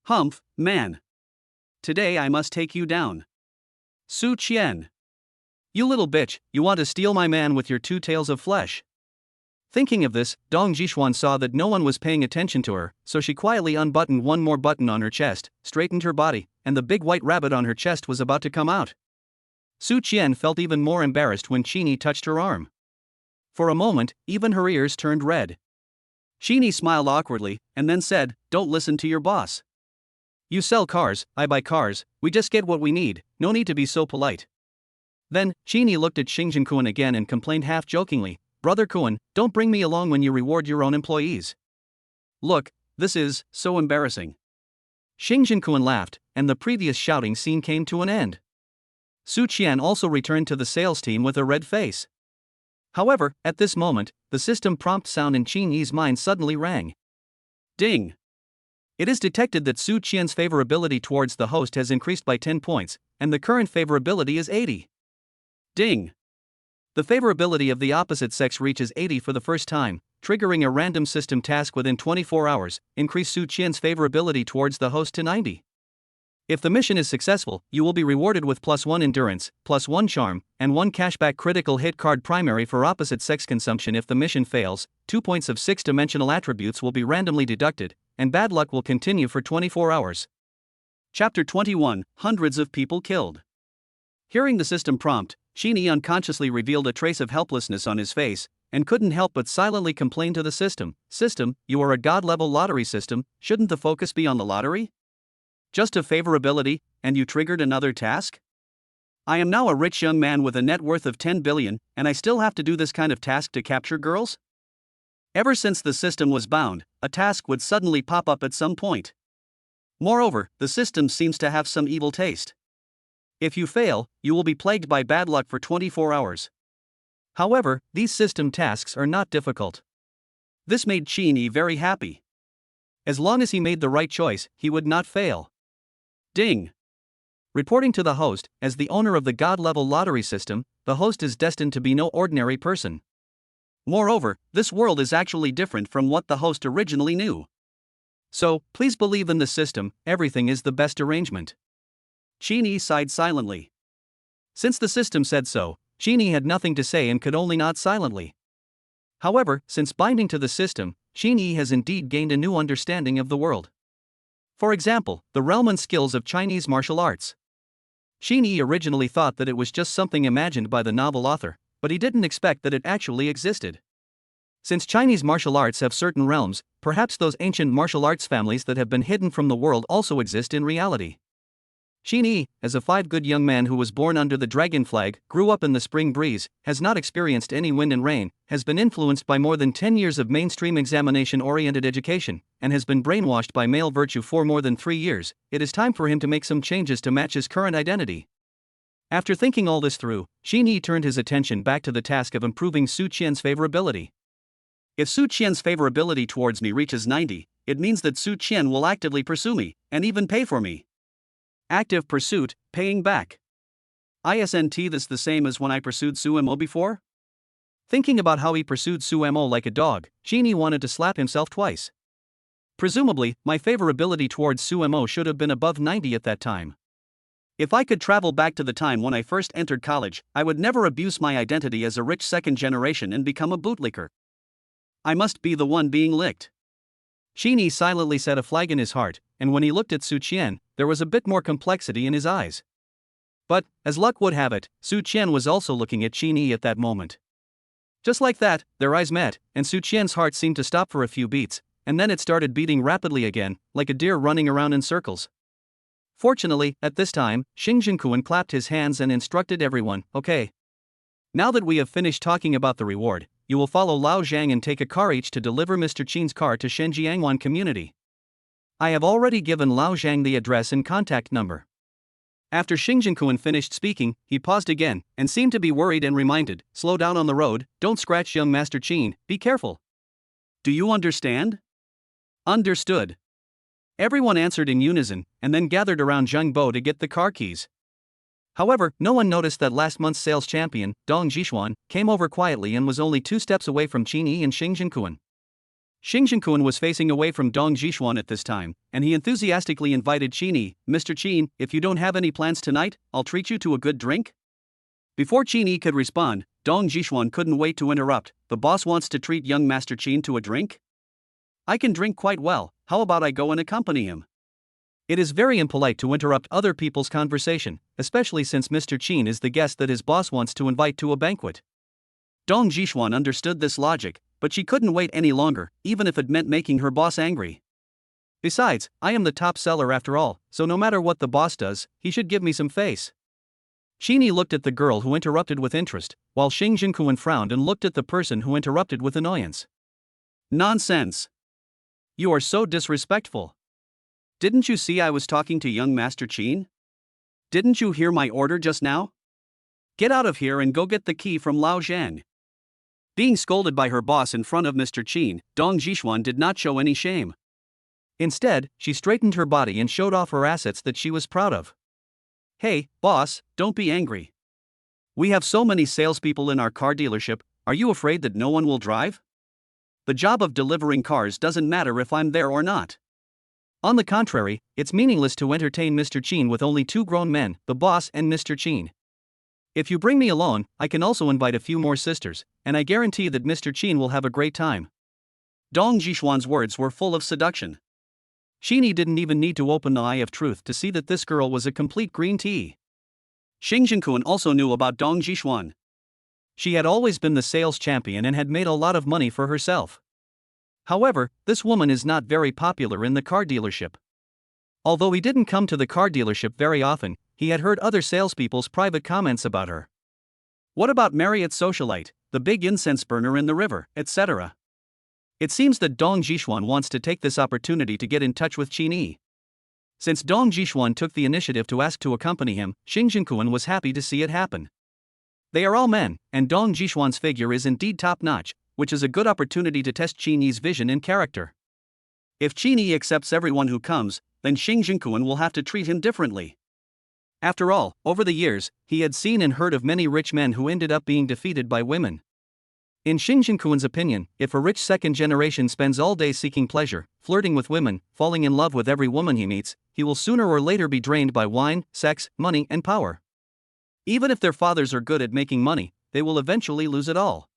Speaker 1: "Humph, man. Today I must take you down. Su Qian. You little bitch, you want to steal my man with your 2 tails of flesh." Thinking of this, Dong Zhishuan saw that no one was paying attention to her, so she quietly unbuttoned one more button on her chest, straightened her body, and the big white rabbit on her chest was about to come out. Su Qian felt even more embarrassed when Qin Yi touched her arm. For a moment, even her ears turned red. Qin Yi smiled awkwardly, and then said, "Don't listen to your boss. You sell cars, I buy cars, we just get what we need, no need to be so polite." Then, Qin Yi looked at Xing Zhenkun again and complained half-jokingly, "Brother Kun, don't bring me along when you reward your own employees. Look, this is so embarrassing." Xing Zhenkun laughed, and the previous shouting scene came to an end. Su Qian also returned to the sales team with a red face. However, at this moment, the system prompt sound in Qin Yi's mind suddenly rang. Ding! It is detected that Su Qian's favorability towards the host has increased by 10 points, and the current favorability is 80. Ding! The favorability of the opposite sex reaches 80 for the first time, triggering a random system task within 24 hours, increase Su Qian's favorability towards the host to 90. If the mission is successful, you will be rewarded with +1 endurance, +1 charm, and 1 cashback critical hit card primary for opposite sex consumption. If the mission fails, 2 points of 6-dimensional attributes will be randomly deducted, and bad luck will continue for 24 hours. Chapter 21, Hundreds of People Killed. Hearing the system prompt, Qin Yi unconsciously revealed a trace of helplessness on his face, and couldn't help but silently complain to the system, "System, you are a god-level lottery system, shouldn't the focus be on the lottery? Just a favorability, and you triggered another task? I am now a rich young man with a net worth of 10 billion, and I still have to do this kind of task to capture girls?" Ever since the system was bound, a task would suddenly pop up at some point. Moreover, the system seems to have some evil taste. If you fail, you will be plagued by bad luck for 24 hours. However, these system tasks are not difficult. This made Qin Yi very happy. As long as he made the right choice, he would not fail. Ding! Reporting to the host, as the owner of the god-level lottery system, the host is destined to be no ordinary person. Moreover, this world is actually different from what the host originally knew. So, please believe in the system, everything is the best arrangement. Qin Yi sighed silently. Since the system said so, Qin Yi had nothing to say and could only nod silently. However, since binding to the system, Qin Yi has indeed gained a new understanding of the world. For example, the realm and skills of Chinese martial arts. Qin Yi originally thought that it was just something imagined by the novel author, but he didn't expect that it actually existed. Since Chinese martial arts have certain realms, perhaps those ancient martial arts families that have been hidden from the world also exist in reality. Xin Yi, as a five-good young man who was born under the dragon flag, grew up in the spring breeze, has not experienced any wind and rain, has been influenced by more than 10 years of mainstream examination-oriented education, and has been brainwashed by male virtue for more than 3 years. It is time for him to make some changes to match his current identity. After thinking all this through, Xin Yi turned his attention back to the task of improving Su Qian's favorability. If Su Qian's favorability towards me reaches 90, it means that Su Qian will actively pursue me, and even pay for me. Active pursuit, paying back. Isn't this the same as when I pursued Su Mo before? Thinking about how he pursued Su Mo like a dog, Xin Yi wanted to slap himself twice. Presumably, my favorability towards Su Mo should have been above 90 at that time. If I could travel back to the time when I first entered college, I would never abuse my identity as a rich second generation and become a bootlicker. I must be the one being licked. Xin Yi silently set a flag in his heart, and when he looked at Su Qian, there was a bit more complexity in his eyes. But, as luck would have it, Su Qian was also looking at Xin Yi at that moment. Just like that, their eyes met, and Su Qian's heart seemed to stop for a few beats, and then it started beating rapidly again, like a deer running around in circles. Fortunately, at this time, Xing Jinkuan clapped his hands and instructed everyone, "Okay. Now that we have finished talking about the reward, you will follow Lao Zhang and take a car each to deliver Mr. Qin's car to Shenjiangwan community. I have already given Lao Zhang the address and contact number." After Xing Jinkuan finished speaking, he paused again, and seemed to be worried and reminded, "Slow down on the road, don't scratch young Master Qin, be careful." "Do you understand?" "Understood." Everyone answered in unison, and then gathered around Zheng Bo to get the car keys. However, no one noticed that last month's sales champion, Dong Jishuan, came over quietly and was only 2 steps away from Qin Yi and Xing Jinkuan. Xing Jinkuan was facing away from Dong Jishuan at this time, and he enthusiastically invited Qin Yi, "Mr. Qin, if you don't have any plans tonight, I'll treat you to a good drink?" Before Qin Yi could respond, Dong Jishuan couldn't wait to interrupt. "The boss wants to treat young Master Qin to a drink? I can drink quite well, how about I go and accompany him?" It is very impolite to interrupt other people's conversation, especially since Mr. Qin is the guest that his boss wants to invite to a banquet. Dong Jishuan understood this logic, but she couldn't wait any longer, even if it meant making her boss angry. Besides, I am the top seller after all, so no matter what the boss does, he should give me some face. Qin Yi looked at the girl who interrupted with interest, while Xing Jinkuan frowned and looked at the person who interrupted with annoyance. "Nonsense! You are so disrespectful. Didn't you see I was talking to young Master Qin? Didn't you hear my order just now? Get out of here and go get the key from Lao Zhang." Being scolded by her boss in front of Mr. Qin, Dong Jishuan did not show any shame. Instead, she straightened her body and showed off her assets that she was proud of. "Hey, boss, don't be angry. We have so many salespeople in our car dealership, are you afraid that no one will drive? The job of delivering cars doesn't matter if I'm there or not. On the contrary, it's meaningless to entertain Mr. Qin with only 2 grown men, the boss and Mr. Qin. If you bring me alone, I can also invite a few more sisters, and I guarantee that Mr. Qin will have a great time." Dong Jishuan's words were full of seduction. Qin Yi didn't even need to open the eye of truth to see that this girl was a complete green tea. Xing Jinkuan also knew about Dong Jishuan. She had always been the sales champion and had made a lot of money for herself. However, this woman is not very popular in the car dealership. Although he didn't come to the car dealership very often, he had heard other salespeople's private comments about her. What about Marriott's socialite, the big incense burner in the river, etc.? It seems that Dong Jishuan wants to take this opportunity to get in touch with Qin Yi. Since Dong Jishuan took the initiative to ask to accompany him, Xing Jinkuan was happy to see it happen. They are all men, and Dong Jishuan's figure is indeed top-notch, which is a good opportunity to test Qin Yi's vision and character. If Qin Yi accepts everyone who comes, then Xing Jinkuan will have to treat him differently. After all, over the years, he had seen and heard of many rich men who ended up being defeated by women. In Xing Jinkuan's opinion, if a rich second generation spends all day seeking pleasure, flirting with women, falling in love with every woman he meets, he will sooner or later be drained by wine, sex, money, and power. Even if their fathers are good at making money, they will eventually lose it all.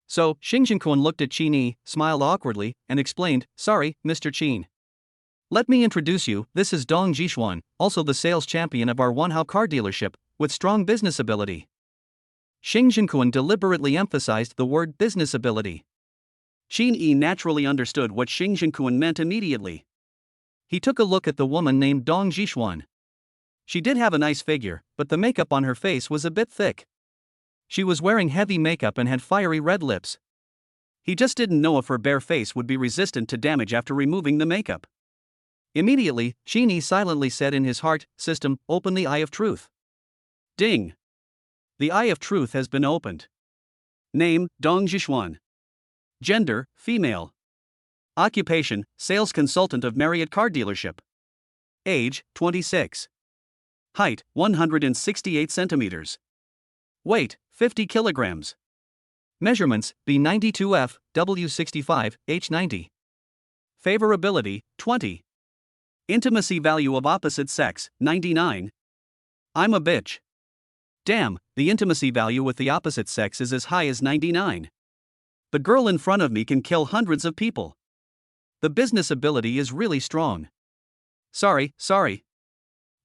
Speaker 1: So, Xing Jinkuan looked at Qin Yi, smiled awkwardly, and explained, "Sorry, Mr. Qin. Let me introduce you, this is Dong Jishuan, also the sales champion of our Wanhao car dealership, with strong business ability." Xing Jinkuan deliberately emphasized the word business ability. Qin Yi naturally understood what Xing Jinkuan meant immediately. He took a look at the woman named Dong Jishuan. She did have a nice figure, but the makeup on her face was a bit thick. She was wearing heavy makeup and had fiery red lips. He just didn't know if her bare face would be resistant to damage after removing the makeup. Immediately, Qin silently said in his heart, "System, open the Eye of Truth." Ding! The Eye of Truth has been opened. Name, Dong Zhishuan. Gender, female. Occupation, sales consultant of Marriott car dealership. Age, 26. Height, 168 centimeters. Weight, 50 kilograms. Measurements, B92F, W65, H90. Favorability, 20. Intimacy value of opposite sex, 99. I'm a bitch. Damn, the intimacy value with the opposite sex is as high as 99. The girl in front of me can kill hundreds of people. The business ability is really strong. Sorry.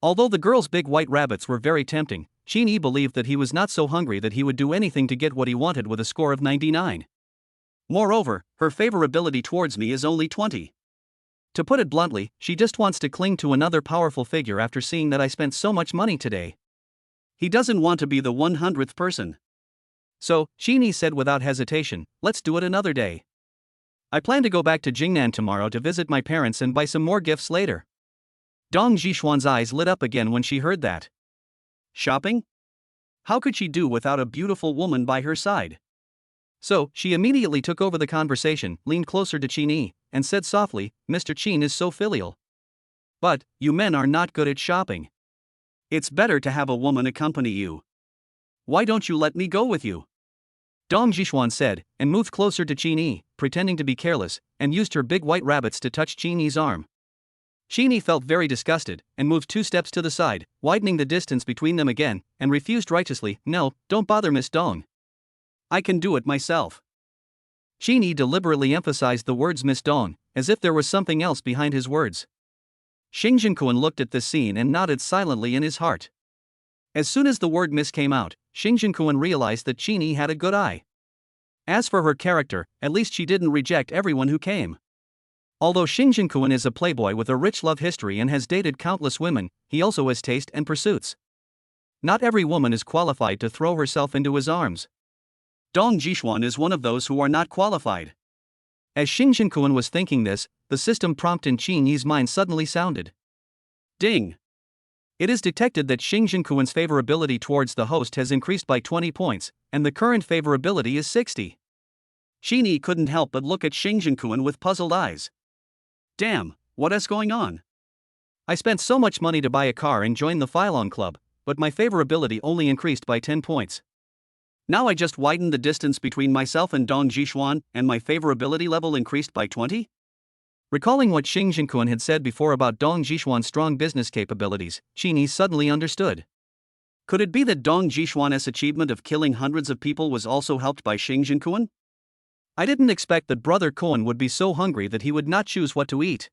Speaker 1: Although the girl's big white rabbits were very tempting, Qin believed that he was not so hungry that he would do anything to get what he wanted with a score of 99. Moreover, her favorability towards me is only 20. To put it bluntly, she just wants to cling to another powerful figure after seeing that I spent so much money today. He doesn't want to be the 100th person. So, Qin said without hesitation, let's do it another day. I plan to go back to Jingnan tomorrow to visit my parents and buy some more gifts later. Dong Zhishuan's eyes lit up again when she heard that. Shopping? How could she do without a beautiful woman by her side? So, she immediately took over the conversation, leaned closer to Qin, and said softly, Mr. Qin is so filial. But, you men are not good at shopping. It's better to have a woman accompany you. Why don't you let me go with you? Dong Zhishuan said, and moved closer to Qin, pretending to be careless, and used her big white rabbits to touch Qin's arm. Qin felt very disgusted, and moved 2 steps to the side, widening the distance between them again, and refused righteously, No, don't bother Miss Dong. I can do it myself. Qin deliberately emphasized the words Miss Dong, as if there was something else behind his words. Xing Jinquan looked at this scene and nodded silently in his heart. As soon as the word Miss came out, Xing Jinquan realized that Qin had a good eye. As for her character, at least she didn't reject everyone who came. Although Xing Jinquan is a playboy with a rich love history and has dated countless women, he also has taste and pursuits. Not every woman is qualified to throw herself into his arms. Dong Zhishuan is one of those who are not qualified. As Xing Jinquan was thinking this, the system prompt in Qin's mind suddenly sounded. Ding! It is detected that Xing Jinquan's favorability towards the host has increased by 20 points, and the current favorability is 60. Qin couldn't help but look at Xing Jinquan with puzzled eyes. Damn, what is going on? I spent so much money to buy a car and join the Phylon Club, but my favorability only increased by 10 points. Now I just widened the distance between myself and Dong Zhishuan, and my favorability level increased by 20? Recalling what Xing Jinquan had said before about Dong Zhishuan's strong business capabilities, Qin suddenly understood. Could it be that Dong Zhishuan's achievement of killing hundreds of people was also helped by Xing Jinquan? I didn't expect that Brother Cohen would be so hungry that he would not choose what to eat.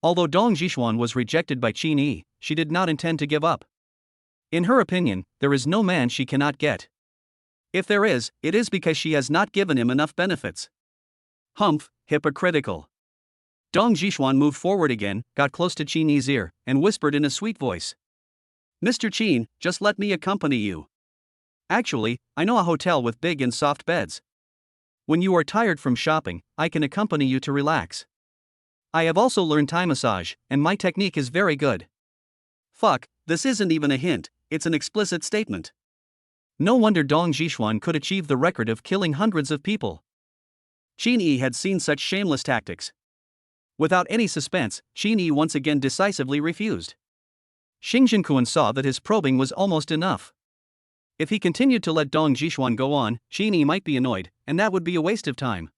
Speaker 1: Although Dong Zhishuan was rejected by Qin, she did not intend to give up. In her opinion, there is no man she cannot get. If there is, it is because she has not given him enough benefits. Humph, hypocritical. Dong Zhishuan moved forward again, got close to Qin's ear, and whispered in a sweet voice. Mr. Qin, just let me accompany you. Actually, I know a hotel with big and soft beds. When you are tired from shopping, I can accompany you to relax. I have also learned Thai massage, and my technique is very good. Fuck, this isn't even a hint, it's an explicit statement. No wonder Dong Zhishuan could achieve the record of killing hundreds of people. Qin had seen such shameless tactics. Without any suspense, Qin once again decisively refused. Xing Jinquan saw that his probing was almost enough. If he continued to let Dong Zhishuan go on, Qin might be annoyed, and that would be a waste of time.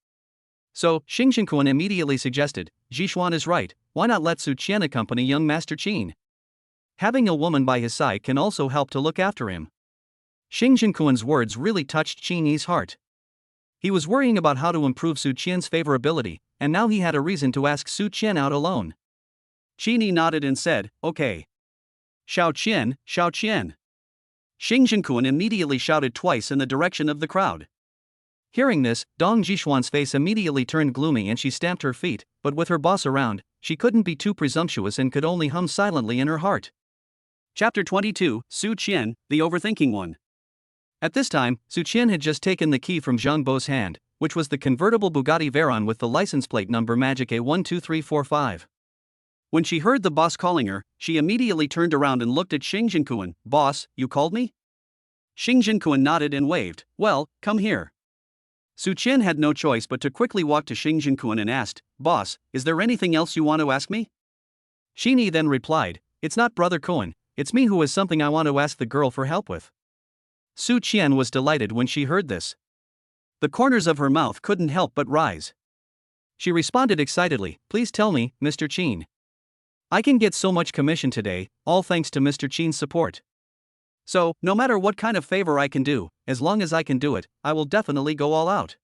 Speaker 1: So, Xing Jinquan immediately suggested, Zhishuan is right, why not let Su Qian accompany young Master Qin? Having a woman by his side can also help to look after him. Xing Jinquan's words really touched Qin's heart. He was worrying about how to improve Su Qian's favorability, and now he had a reason to ask Su Qian out alone. Qin nodded and said, okay. Xiao Qian, Xiao Qian. Xing Jinquan immediately shouted twice in the direction of the crowd. Hearing this, Dong Zhishuan's face immediately turned gloomy and she stamped her feet, but with her boss around, she couldn't be too presumptuous and could only hum silently in her heart.
Speaker 2: Chapter 22, Su Qian, the Overthinking One.
Speaker 1: At this time, Su Qian had just taken the key from Zhang Bo's hand, which was the convertible Bugatti Veyron with the license plate number Magic A12345.
Speaker 2: When she heard the boss calling her, she immediately turned around and looked at Xing Jinkuan. "Boss, you called me?" Xing Jinkuan nodded and waved. "Well, come here." Su Qian had no choice but to quickly walk to Xing Jinkuan and asked, "Boss, is there anything else you want to ask me?"
Speaker 1: Xing Yi then replied, "It's not Brother Cohen, it's me who has something I want to ask the girl for help with." Su Qian was delighted when she heard this. The corners of her mouth couldn't help but rise. She responded excitedly, "Please tell me, Mr. Qin. I can get so much commission today, all thanks to Mr. Qin's support. So, no matter what kind of favor I can do, as long as I can do it, I will definitely go all out."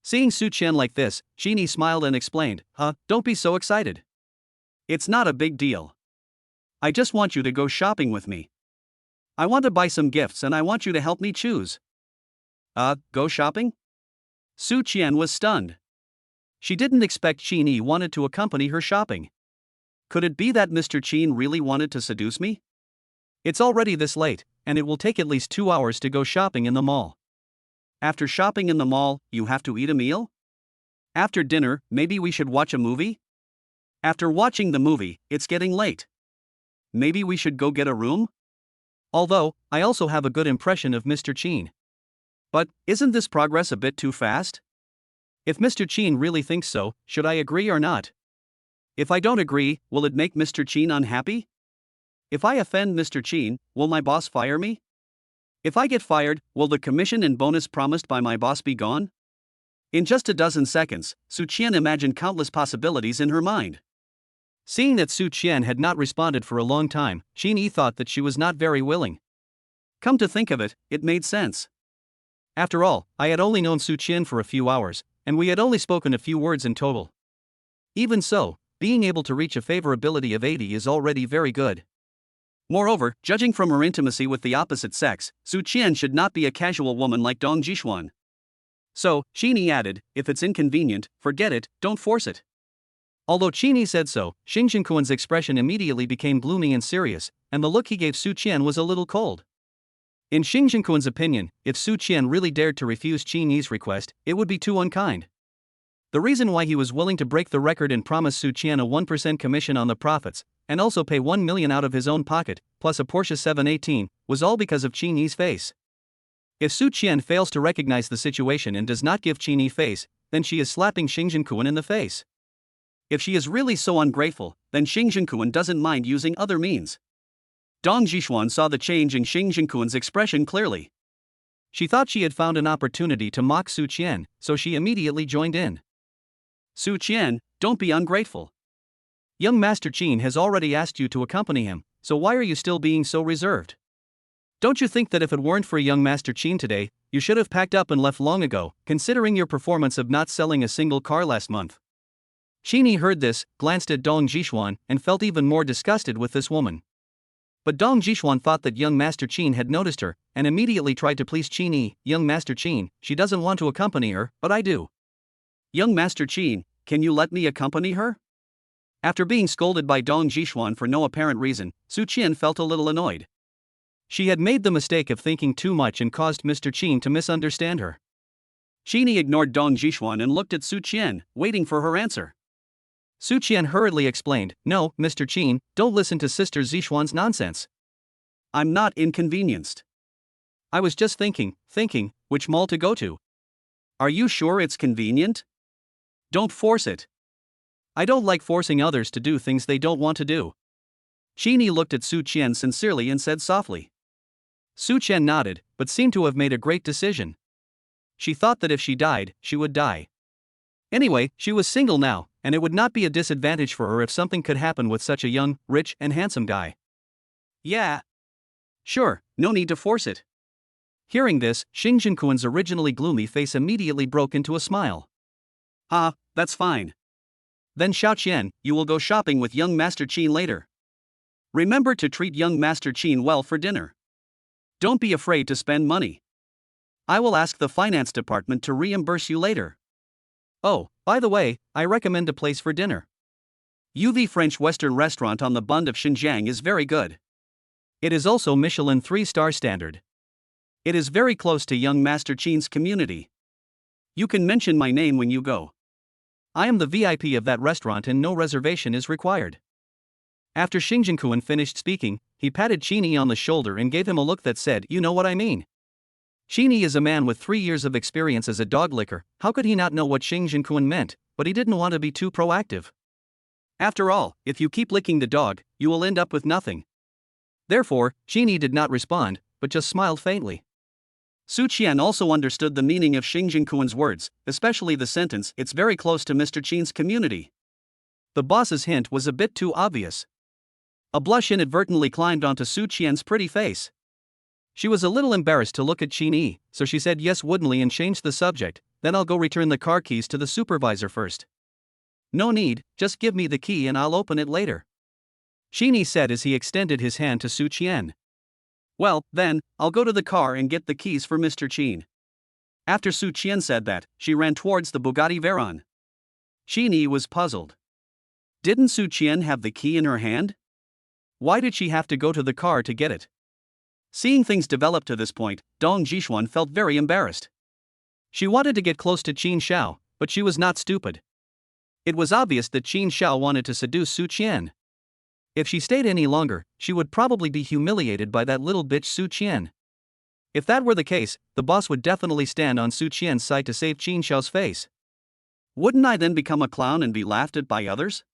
Speaker 1: Seeing Su Qian like this, Xing Yi smiled and explained, Don't be so excited. It's not a big deal. I just want you to go shopping with me. I want to buy some gifts and I want you to help me choose." Go shopping? Su Qian was stunned. She didn't expect Xing Yi wanted to accompany her shopping. Could it be that Mr. Qin really wanted to seduce me? It's already this late, and it will take at least 2 hours to go shopping in the mall. After shopping in the mall, you have to eat a meal? After dinner, maybe we should watch a movie? After watching the movie, it's getting late. Maybe we should go get a room? Although, I also have a good impression of Mr. Qin. But, isn't this progress a bit too fast? If Mr. Qin really thinks so, should I agree or not? If I don't agree, will it make Mr. Qin unhappy? If I offend Mr. Qin, will my boss fire me? If I get fired, will the commission and bonus promised by my boss be gone? In just a dozen seconds, Su Qian imagined countless possibilities in her mind. Seeing that Su Qian had not responded for a long time, Xing Yi thought that she was not very willing. Come to think of it, it made sense. After all, I had only known Su Qian for a few hours, and we had only spoken a few words in total. Even so, being able to reach a favorability of 80 is already very good. Moreover, judging from her intimacy with the opposite sex, Su Qian should not be a casual woman like Dong Jishuan. So, Xing Yi added, "If it's inconvenient, forget it, don't force it." Although Xing Yi said so, Xing Jinkuan's expression immediately became gloomy and serious, and the look he gave Su Qian was a little cold. In Xing Jinkuan's opinion, if Su Qian really dared to refuse Xing Yi's request, it would be too unkind. The reason why he was willing to break the record and promise Su Qian a 1% commission on the profits, and also pay 1 million out of his own pocket, plus a Porsche 718, was all because of Xing Yi's face. If Su Qian fails to recognize the situation and does not give Xing Yi face, then she is slapping Xing Jinkuan in the face. If she is really so ungrateful, then Xing Jinkuan doesn't mind using other means. Dong Jishuan saw the change in Xing Jinkuan's expression clearly. She thought she had found an opportunity to mock Su Qian, so she immediately joined in. "Su Qian, don't be ungrateful. Young Master Qin has already asked you to accompany him, so why are you still being so reserved? Don't you think that if it weren't for young Master Qin today, you should have packed up and left long ago, considering your performance of not selling a single car last month?" Xing Yi heard this, glanced at Dong Jishuan, and felt even more disgusted with this woman. But Dong Jishuan thought that young Master Qin had noticed her, and immediately tried to please Xing Yi. "Young Master Qin, she doesn't want to accompany her, but I do." "Young Master Qin, can you let me accompany her?" After being scolded by Dong Jishuan for no apparent reason, Su Qian felt a little annoyed. She had made the mistake of thinking too much and caused Mr. Qin to misunderstand her. Xing Yi ignored Dong Jishuan and looked at Su Qian, waiting for her answer. Su Qian hurriedly explained, "No, Mr. Qin, don't listen to Sister Zishuan's nonsense. I'm not inconvenienced. I was just thinking, which mall to go to. Are you sure it's convenient? Don't force it. I don't like forcing others to do things they don't want to do." Xing Yi looked at Su Qian sincerely and said softly. Su Qian nodded, but seemed to have made a great decision. She thought that if she died, she would die. Anyway, she was single now, and it would not be a disadvantage for her if something could happen with such a young, rich, and handsome guy. "Yeah. Sure, no need to force it." Hearing this, Xing Jinkuan's originally gloomy face immediately broke into a smile. That's fine. Then Xiao Qian, you will go shopping with young Master Qin later. Remember to treat young Master Qin well for dinner. Don't be afraid to spend money. I will ask the finance department to reimburse you later. Oh, by the way, I recommend a place for dinner. UV French Western restaurant on the Bund of Xinjiang is very good. It is also Michelin 3-star standard. It is very close to young Master Qin's community. You can mention my name when you go. I am the VIP of that restaurant and no reservation is required. After Xing Jinquan finished speaking, he patted Qin on the shoulder and gave him a look that said, "You know what I mean." Qin is a man with 3 years of experience as a dog licker. How could he not know what Xing Jinquan meant? But he didn't want to be too proactive. After all, if you keep licking the dog, you will end up with nothing. Therefore, Qin did not respond, but just smiled faintly. Su Qian also understood the meaning of Xing Jinquan's words, especially the sentence, "It's very close to Mr. Qin's community." The boss's hint was a bit too obvious. A blush inadvertently climbed onto Su Qian's pretty face. She was a little embarrassed to look at Qin, so she said yes woodenly and changed the subject. "Then I'll go return the car keys to the supervisor first." "No need, just give me the key and I'll open it later," Qin said as he extended his hand to Su Qian. "Well, then, I'll go to the car and get the keys for Mr. Qin." After Su Qian said that, she ran towards the Bugatti Veyron. Qin was puzzled. Didn't Su Qian have the key in her hand? Why did she have to go to the car to get it? Seeing things develop to this point, Dong Jixuan felt very embarrassed. She wanted to get close to Qin Xiao, but she was not stupid. It was obvious that Qin Xiao wanted to seduce Su Qian. If she stayed any longer, she would probably be humiliated by that little bitch Su Qian. If that were the case, the boss would definitely stand on Su Qian's side to save Qin Xiao's face. Wouldn't I then become a clown and be laughed at by others?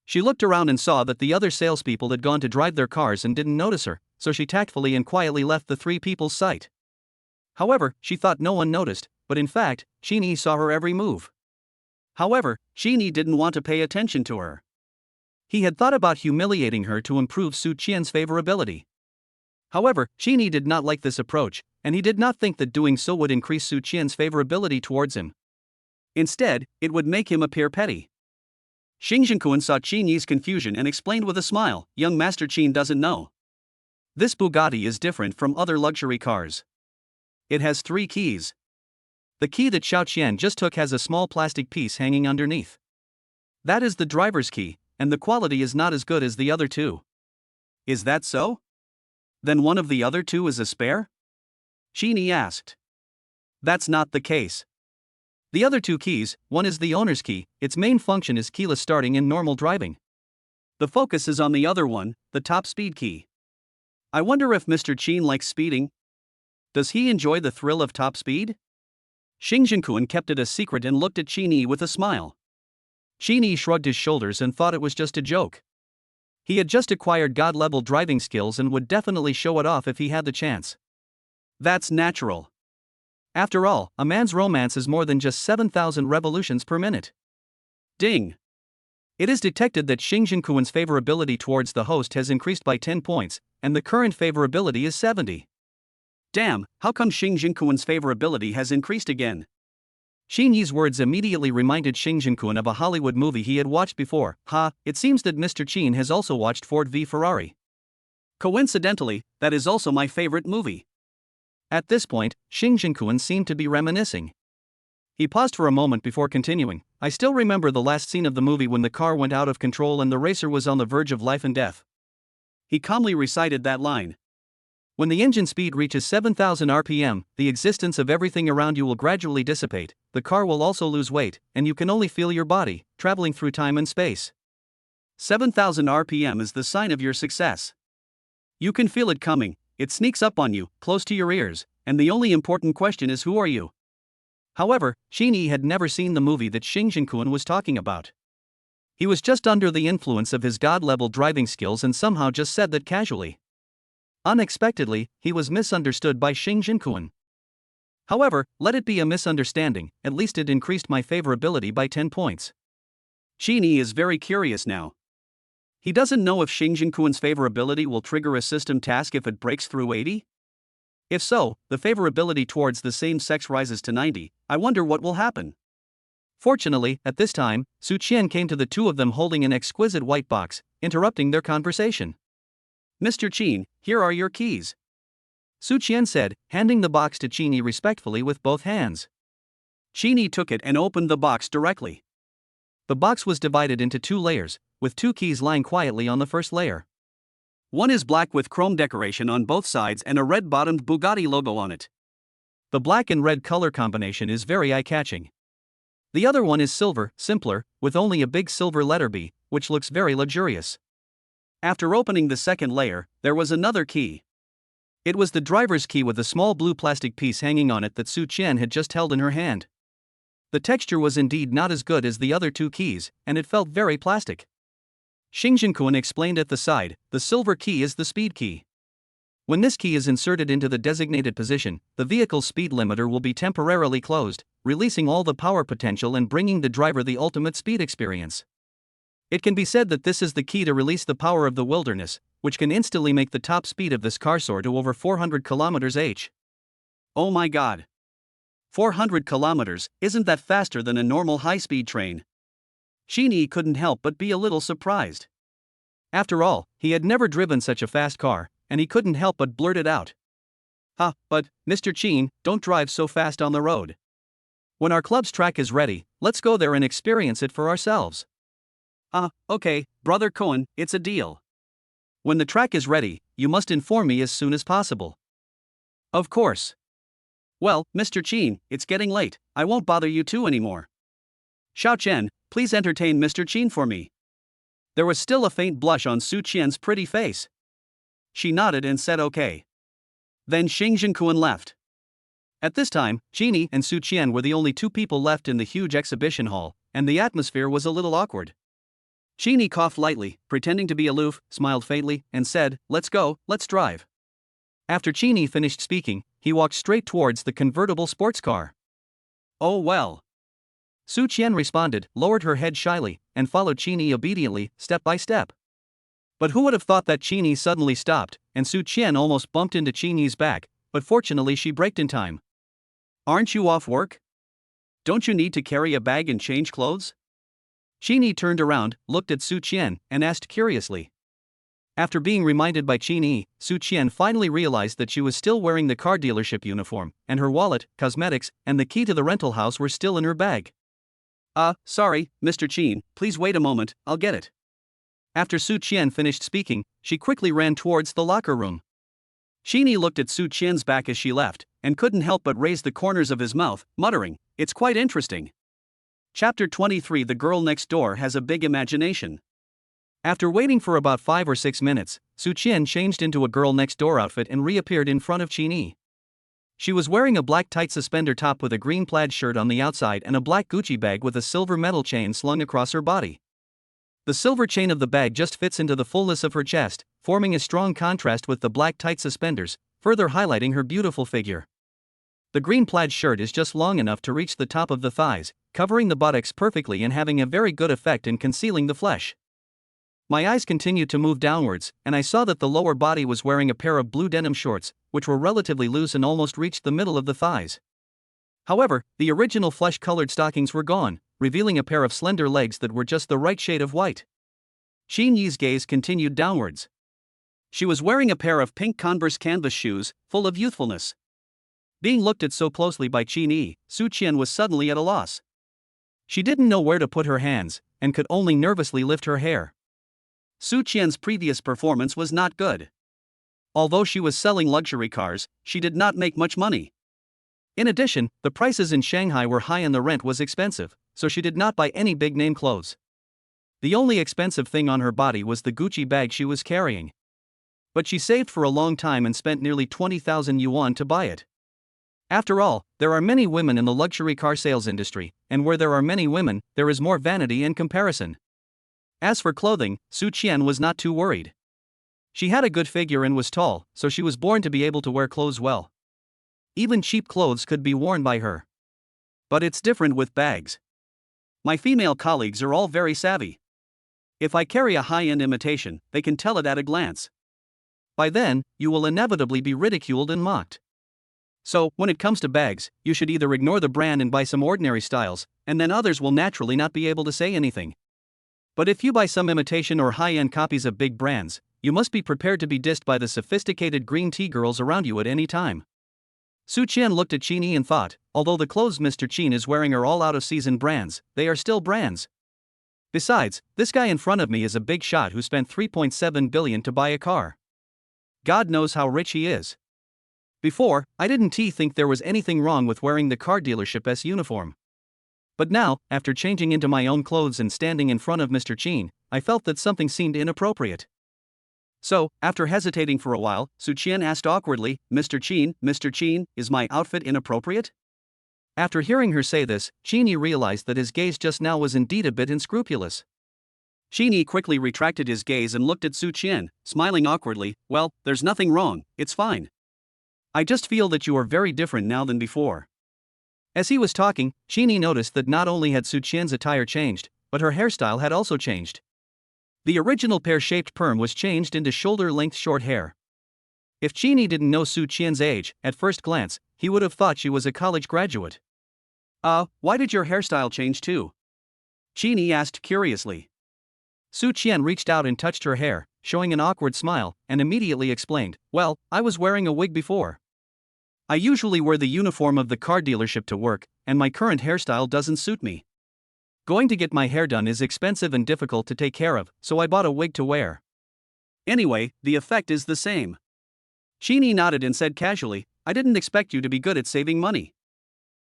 Speaker 1: She looked around and saw that the other salespeople had gone to drive their cars and didn't notice her, so she tactfully and quietly left the three people's sight. However, she thought no one noticed, but in fact, Qin saw her every move. However, Qin didn't want to pay attention to her. He had thought about humiliating her to improve Su Qian's favorability. However, Qin did not like this approach, and he did not think that doing so would increase Su Qian's favorability towards him. Instead, it would make him appear petty. Xing Jinquan saw Qin's confusion and explained with a smile, "Young Master Qin doesn't know. This Bugatti is different from other luxury cars. It has 3 keys. The key that Xiao Qian just took has a small plastic piece hanging underneath. That is the driver's key, and the quality is not as good as the other 2. Is that so? Then one of the other 2 is a spare?" Qin asked. "That's not the case. The other 2 keys, one is the owner's key, its main function is keyless starting in normal driving. The focus is on the other one, the top speed key. I wonder if Mr. Qin likes speeding? Does he enjoy the thrill of top speed?" Xing Jinquan kept it a secret and looked at Qin with a smile. Qin shrugged his shoulders and thought it was just a joke. He had just acquired God-level driving skills and would definitely show it off if he had the chance. That's natural. After all, a man's romance is more than just 7,000 revolutions per minute. Ding! It is detected that Xing Jinquan's favorability towards the host has increased by 10 points, and the current favorability is 70. Damn, how come Xing Jinquan's favorability has increased again? Qin's words immediately reminded Xing Jinquan of a Hollywood movie he had watched before. It seems that Mr. Qin has also watched Ford v Ferrari. Coincidentally, that is also my favorite movie. At this point, Xing Jinquan seemed to be reminiscing. He paused for a moment before continuing. "I still remember the last scene of the movie when the car went out of control and the racer was on the verge of life and death." He calmly recited that line. "When the engine speed reaches 7,000 RPM, the existence of everything around you will gradually dissipate, the car will also lose weight, and you can only feel your body, traveling through time and space. 7,000 RPM is the sign of your success. You can feel it coming, it sneaks up on you, close to your ears, and the only important question is who are you?" However, Qin had never seen the movie that Xing Jinquan was talking about. He was just under the influence of his God-level driving skills and somehow just said that casually. Unexpectedly, he was misunderstood by Xing Jinquan. However, let it be a misunderstanding, at least it increased my favorability by 10 points. Qin is very curious now. He doesn't know if Xing Jinquan's favorability will trigger a system task if it breaks through 80? If so, the favorability towards the same sex rises to 90, I wonder what will happen. Fortunately, at this time, Su Qian came to the two of them holding an exquisite white box, interrupting their conversation. "Mr. Qin, here are your keys," Su Qian said, handing the box to Qin respectfully with both hands. Qin took it and opened the box directly. The box was divided into 2 layers, with 2 keys lying quietly on the first layer.
Speaker 2: One is black with chrome decoration on both sides and a red-bottomed Bugatti logo on it.
Speaker 1: The black and red color combination is very eye-catching. The other one is silver, simpler, with only a big silver letter B, which looks very luxurious.
Speaker 2: After opening the second layer, there was another key.
Speaker 1: It was the driver's key with a small blue plastic piece hanging on it that Su Qian had just held in her hand. The texture was indeed not as good as the other two keys, and it felt very plastic. Xing Jinquan explained at the side, the silver key is the speed key. When this key is inserted into the designated position, the vehicle's speed limiter will be temporarily closed, releasing all the power potential and bringing the driver the ultimate speed experience. It can be said that this is the key to release the power of the wilderness, which can instantly make the top speed of this car soar to over 400 km/h.
Speaker 2: Oh my god! 400 kilometers, isn't that faster than a normal high-speed train? Qin Yi couldn't help but be a little surprised.
Speaker 1: After all, he had never driven such a fast car, and he couldn't help but blurt it out.
Speaker 2: But, Mr. Qin, don't drive so fast on the road.
Speaker 1: When our club's track is ready, let's go there and experience it for ourselves.
Speaker 2: Okay, Brother Cohen, it's a deal.
Speaker 1: When the track is ready, you must inform me as soon as possible.
Speaker 2: Of course. Well, Mr. Qin, it's getting late, I won't bother you two anymore. Xiao Chen, please entertain Mr. Qin for me. There was still a faint blush on Su Qian's pretty face. She nodded and said okay. Then Xing Jinquan left.
Speaker 1: At this time, Qin Yi and Su Qian were the only two people left in the huge exhibition hall, and the atmosphere was a little awkward.
Speaker 2: Qin Yi coughed lightly, pretending to be aloof, smiled faintly, and said, "Let's go, let's drive."
Speaker 1: After Qin Yi finished speaking, he walked straight towards the convertible sports car.
Speaker 2: Oh well.
Speaker 1: Su Qian responded, lowered her head shyly, and followed Qin Yi obediently, step by step. But who would have thought that Qin Yi suddenly stopped, and Su Qian almost bumped into Qin Yi's back, but fortunately she braked in time.
Speaker 2: Aren't you off work? Don't you need to carry a bag and change clothes?
Speaker 1: Qin Yi turned around, looked at Su Qian, and asked curiously. After being reminded by Qin Yi, Su Qian finally realized that she was still wearing the car dealership uniform, and her wallet, cosmetics, and the key to the rental house were still in her bag.
Speaker 2: Sorry, Mr. Qin, please wait a moment, I'll get it.
Speaker 1: After Su Qian finished speaking, she quickly ran towards the locker room.
Speaker 2: Qin Yi looked at Su Qian's back as she left, and couldn't help but raise the corners of his mouth, muttering, "It's quite interesting." Chapter 23 The Girl Next Door Has a Big Imagination.
Speaker 1: After waiting for about 5 or 6 minutes, Su Qian changed into a girl next door outfit and reappeared in front of Qin Yi. She was wearing a black tight suspender top with a green plaid shirt on the outside and a black Gucci bag with a silver metal chain slung across her body. The silver chain of the bag just fits into the fullness of her chest, forming a strong contrast with the black tight suspenders, further highlighting her beautiful figure. The green plaid shirt is just long enough to reach the top of the thighs, covering the buttocks perfectly and having a very good effect in concealing the flesh. My eyes continued to move downwards, and I saw that the lower body was wearing a pair of blue denim shorts, which were relatively loose and almost reached the middle of the thighs. However, the original flesh-colored stockings were gone, revealing a pair of slender legs that were just the right shade of white. Qin Yi's gaze continued downwards. She was wearing a pair of pink Converse canvas shoes, full of youthfulness. Being looked at so closely by Qin Yi, Su Qian was suddenly at a loss. She didn't know where to put her hands, and could only nervously lift her hair. Su Qian's previous performance was not good. Although she was selling luxury cars, she did not make much money. In addition, the prices in Shanghai were high and the rent was expensive, so she did not buy any big-name clothes. The only expensive thing on her body was the Gucci bag she was carrying. But she saved for a long time and spent nearly 20,000 yuan to buy it. After all, there are many women in the luxury car sales industry, and where there are many women, there is more vanity and comparison. As for clothing, Su Qian was not too worried. She had a good figure and was tall, so she was born to be able to wear clothes well. Even cheap clothes could be worn by her. But it's different with bags. My female colleagues are all very savvy. If I carry a high-end imitation, they can tell it at a glance. By then, you will inevitably be ridiculed and mocked. So, when it comes to bags, you should either ignore the brand and buy some ordinary styles, and then others will naturally not be able to say anything. But if you buy some imitation or high-end copies of big brands, you must be prepared to be dissed by the sophisticated green tea girls around you at any time. Su Qian looked at Qin Yi and thought, although the clothes Mr. Qin is wearing are all out-of-season brands, they are still brands. Besides, this guy in front of me is a big shot who spent 3.7 billion to buy a car. God knows how rich he is. Before, I didn't think there was anything wrong with wearing the car dealership's uniform. But now, after changing into my own clothes and standing in front of Mr. Chin, I felt that something seemed inappropriate. So, after hesitating for a while, Su Qian asked awkwardly, Mr. Chin, is my outfit inappropriate? After hearing her say this, Qin realized that his gaze just now was indeed a bit unscrupulous. Qin quickly retracted his gaze and looked at Su Qian, smiling awkwardly. Well, there's nothing wrong, it's fine. I just feel that you are very different now than before. As he was talking, Qin noticed that not only had Su Qian's attire changed, but her hairstyle had also changed. The original pear-shaped perm was changed into shoulder-length short hair. If Qin didn't know Su Qian's age, at first glance, he would have thought she was a college graduate. Why did your hairstyle change too? Qin asked curiously. Su Qian reached out and touched her hair, showing an awkward smile, and immediately explained, well, I was wearing a wig before. I usually wear the uniform of the car dealership to work, and my current hairstyle doesn't suit me. Going to get my hair done is expensive and difficult to take care of, so I bought a wig to wear. Anyway, the effect is the same. Qin nodded and said casually, I didn't expect you to be good at saving money.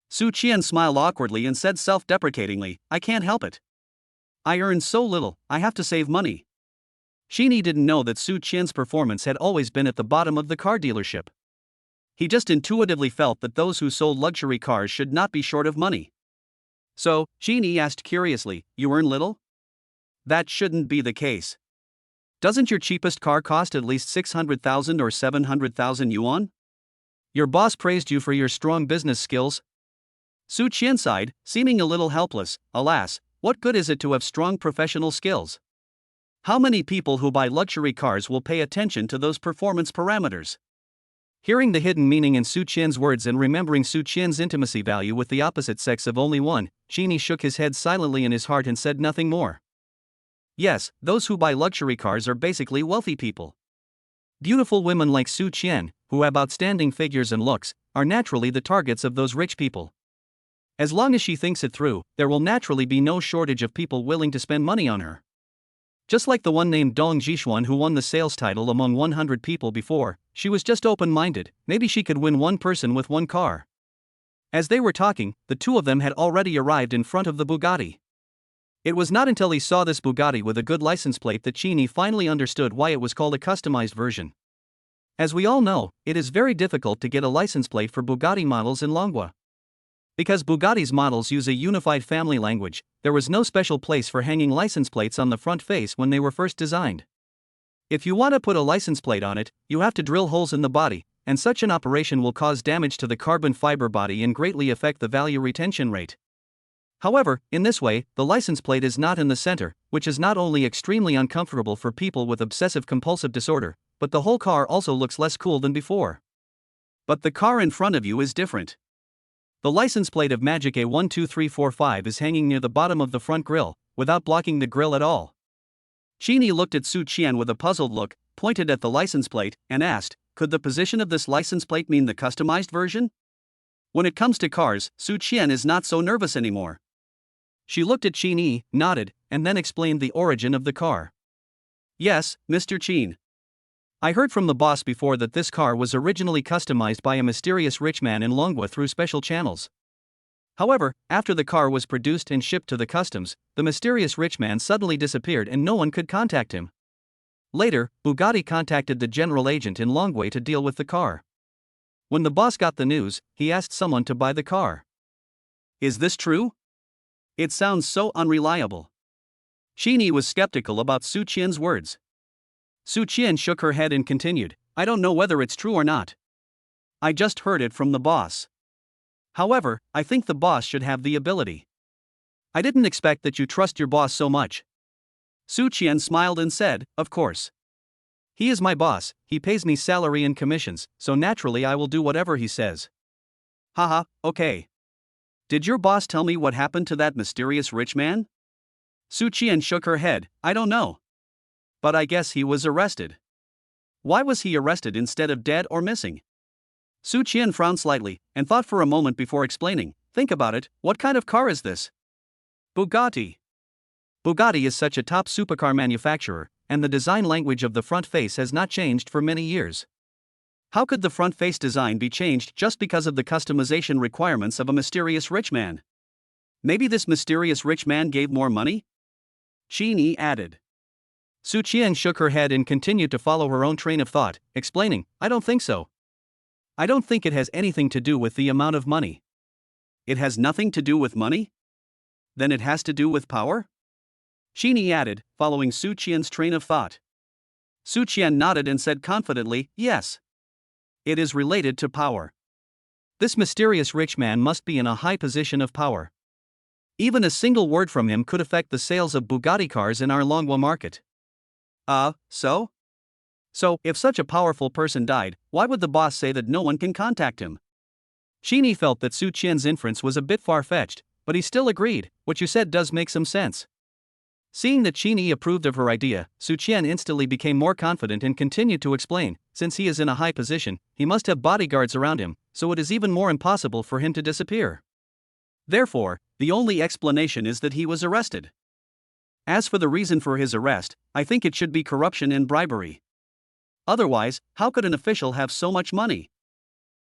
Speaker 1: Su Qian smiled awkwardly and said self-deprecatingly, I can't help it. I earn so little, I have to save money. Qin didn't know that Su Qian's performance had always been at the bottom of the car dealership. He just intuitively felt that those who sold luxury cars should not be short of money. So, Qin asked curiously, you earn little? That shouldn't be the case. Doesn't your cheapest car cost at least 600,000 or 700,000 yuan? Your boss praised you for your strong business skills. Su Qian sighed, seeming a little helpless. Alas, what good is it to have strong professional skills? How many people who buy luxury cars will pay attention to those performance parameters? Hearing the hidden meaning in Su Qian's words and remembering Su Qian's intimacy value with the opposite sex of only one, Qin shook his head silently in his heart and said nothing more. Yes, those who buy luxury cars are basically wealthy people. Beautiful women like Su Qian, who have outstanding figures and looks, are naturally the targets of those rich people. As long as she thinks it through, there will naturally be no shortage of people willing to spend money on her. Just like the one named Dong Jishuan who won the sales title among 100 people before, she was just open-minded, maybe she could win one person with one car. As they were talking, the two of them had already arrived in front of the Bugatti. It was not until he saw this Bugatti with a good license plate that Qin finally understood why it was called a customized version. As we all know, it is very difficult to get a license plate for Bugatti models in Longwa. Because Bugatti's models use a unified family language, there was no special place for hanging license plates on the front face when they were first designed. If you want to put a license plate on it, you have to drill holes in the body, and such an operation will cause damage to the carbon fiber body and greatly affect the value retention rate. However, in this way, the license plate is not in the center, which is not only extremely uncomfortable for people with obsessive-compulsive disorder, but the whole car also looks less cool than before. But the car in front of you is different. The license plate of Magic A12345 is hanging near the bottom of the front grille, without blocking the grille at all. Qin looked at Su Qian with a puzzled look, pointed at the license plate, and asked, could the position of this license plate mean the customized version? When it comes to cars, Su Qian is not so nervous anymore. She looked at Qin, nodded, and then explained the origin of the car. Yes, Mr. Qin. I heard from the boss before that this car was originally customized by a mysterious rich man in Longwa through special channels. However, after the car was produced and shipped to the customs, the mysterious rich man suddenly disappeared and no one could contact him. Later, Bugatti contacted the general agent in Longwa to deal with the car. When the boss got the news, he asked someone to buy the car. Is this true? It sounds so unreliable. Qin was skeptical about Su Qian's words. Su Qian shook her head and continued, I don't know whether it's true or not. I just heard it from the boss. However, I think the boss should have the ability. I didn't expect that you trust your boss so much. Su Qian smiled and said, of course. He is my boss, he pays me salary and commissions, so naturally I will do whatever he says. Haha, okay. Did your boss tell me what happened to that mysterious rich man? Su Qian shook her head, I don't know. But I guess he was arrested. Why was he arrested instead of dead or missing? Su Qian frowned slightly, and thought for a moment before explaining, think about it, what kind of car is this? Bugatti. Bugatti is such a top supercar manufacturer, and the design language of the front face has not changed for many years. How could the front face design be changed just because of the customization requirements of a mysterious rich man? Maybe this mysterious rich man gave more money? Qin added. Su Qian shook her head and continued to follow her own train of thought, explaining, I don't think so. I don't think it has anything to do with the amount of money. It has nothing to do with money? Then it has to do with power? Qin added, following Su Qian's train of thought. Su Qian nodded and said confidently, yes. It is related to power. This mysterious rich man must be in a high position of power. Even a single word from him could affect the sales of Bugatti cars in our Longhua market. So? So, if such a powerful person died, why would the boss say that no one can contact him? Qin felt that Su Qian's inference was a bit far-fetched, but he still agreed, what you said does make some sense. Seeing that Qin approved of her idea, Su Qian instantly became more confident and continued to explain, since he is in a high position, he must have bodyguards around him, so it is even more impossible for him to disappear. Therefore, the only explanation is that he was arrested. As for the reason for his arrest, I think it should be corruption and bribery. Otherwise, how could an official have so much money?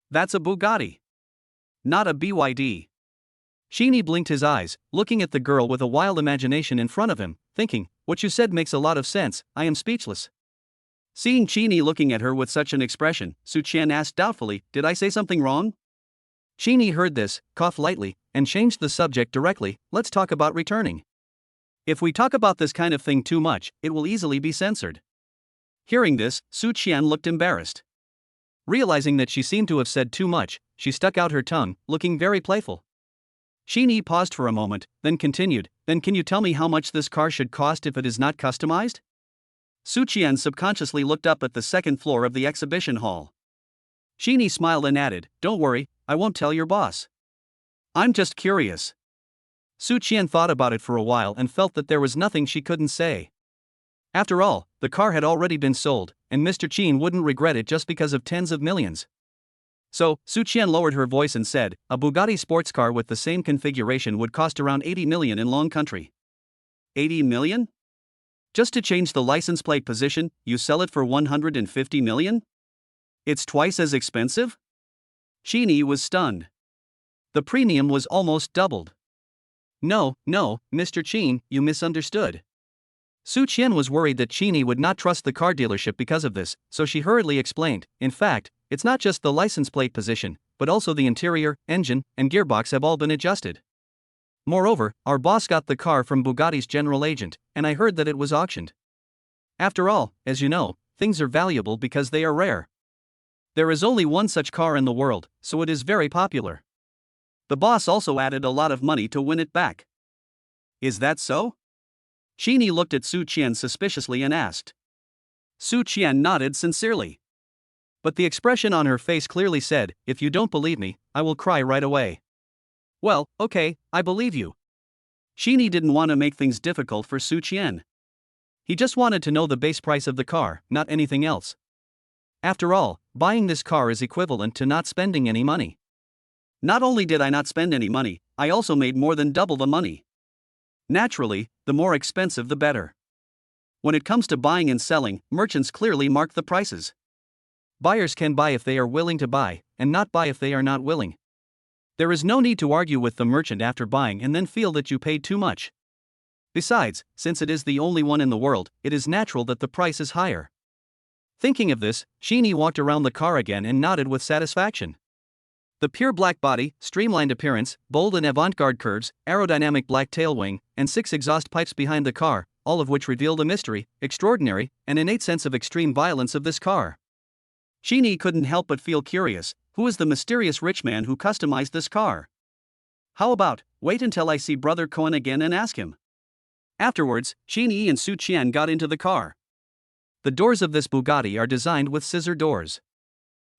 Speaker 1: That's a Bugatti. Not a BYD. Qin blinked his eyes, looking at the girl with a wild imagination in front of him, thinking, what you said makes a lot of sense, I am speechless. Seeing Qin looking at her with such an expression, Su Qian asked doubtfully, did I say something wrong? Qin heard this, coughed lightly, and changed the subject directly, let's talk about returning. If we talk about this kind of thing too much, it will easily be censored. Hearing this, Su Qian looked embarrassed. Realizing that she seemed to have said too much, she stuck out her tongue, looking very playful. Qin paused for a moment, then continued, then can you tell me how much this car should cost if it is not customized? Su Qian subconsciously looked up at the second floor of the exhibition hall. Qin smiled and added, don't worry, I won't tell your boss. I'm just curious. Su Qian thought about it for a while and felt that there was nothing she couldn't say. After all, the car had already been sold, and Mr. Qin wouldn't regret it just because of tens of millions. So, Su Qian lowered her voice and said, a Bugatti sports car with the same configuration would cost around 80 million in Long Country. 80 million? Just to change the license plate position, you sell it for 150 million? It's twice as expensive? Qin was stunned. The premium was almost doubled. No, Mr. Qin, you misunderstood. Su Qian was worried that Qin would not trust the car dealership because of this, so she hurriedly explained, in fact, it's not just the license plate position, but also the interior, engine, and gearbox have all been adjusted. Moreover, our boss got the car from Bugatti's general agent, and I heard that it was auctioned. After all, as you know, things are valuable because they are rare. There is only one such car in the world, so it is very popular. The boss also added a lot of money to win it back. Is that so? Qin looked at Su Qian suspiciously and asked. Su Qian nodded sincerely. But the expression on her face clearly said, if you don't believe me, I will cry right away. Well, okay, I believe you. Qin didn't want to make things difficult for Su Qian. He just wanted to know the base price of the car, not anything else. After all, buying this car is equivalent to not spending any money. Not only did I not spend any money, I also made more than double the money. Naturally, the more expensive the better. When it comes to buying and selling, merchants clearly mark the prices. Buyers can buy if they are willing to buy, and not buy if they are not willing. There is no need to argue with the merchant after buying and then feel that you paid too much. Besides, since it is the only one in the world, it is natural that the price is higher. Thinking of this, Qin walked around the car again and nodded with satisfaction. The pure black body, streamlined appearance, bold and avant-garde curves, aerodynamic black tailwing, and 6 exhaust pipes behind the car, all of which revealed a mystery, extraordinary, and innate sense of extreme violence of this car. Qin couldn't help but feel curious, who is the mysterious rich man who customized this car? How about, wait until I see Brother Cohen again and ask him. Afterwards, Qin and Su Qian got into the car. The doors of this Bugatti are designed with scissor doors.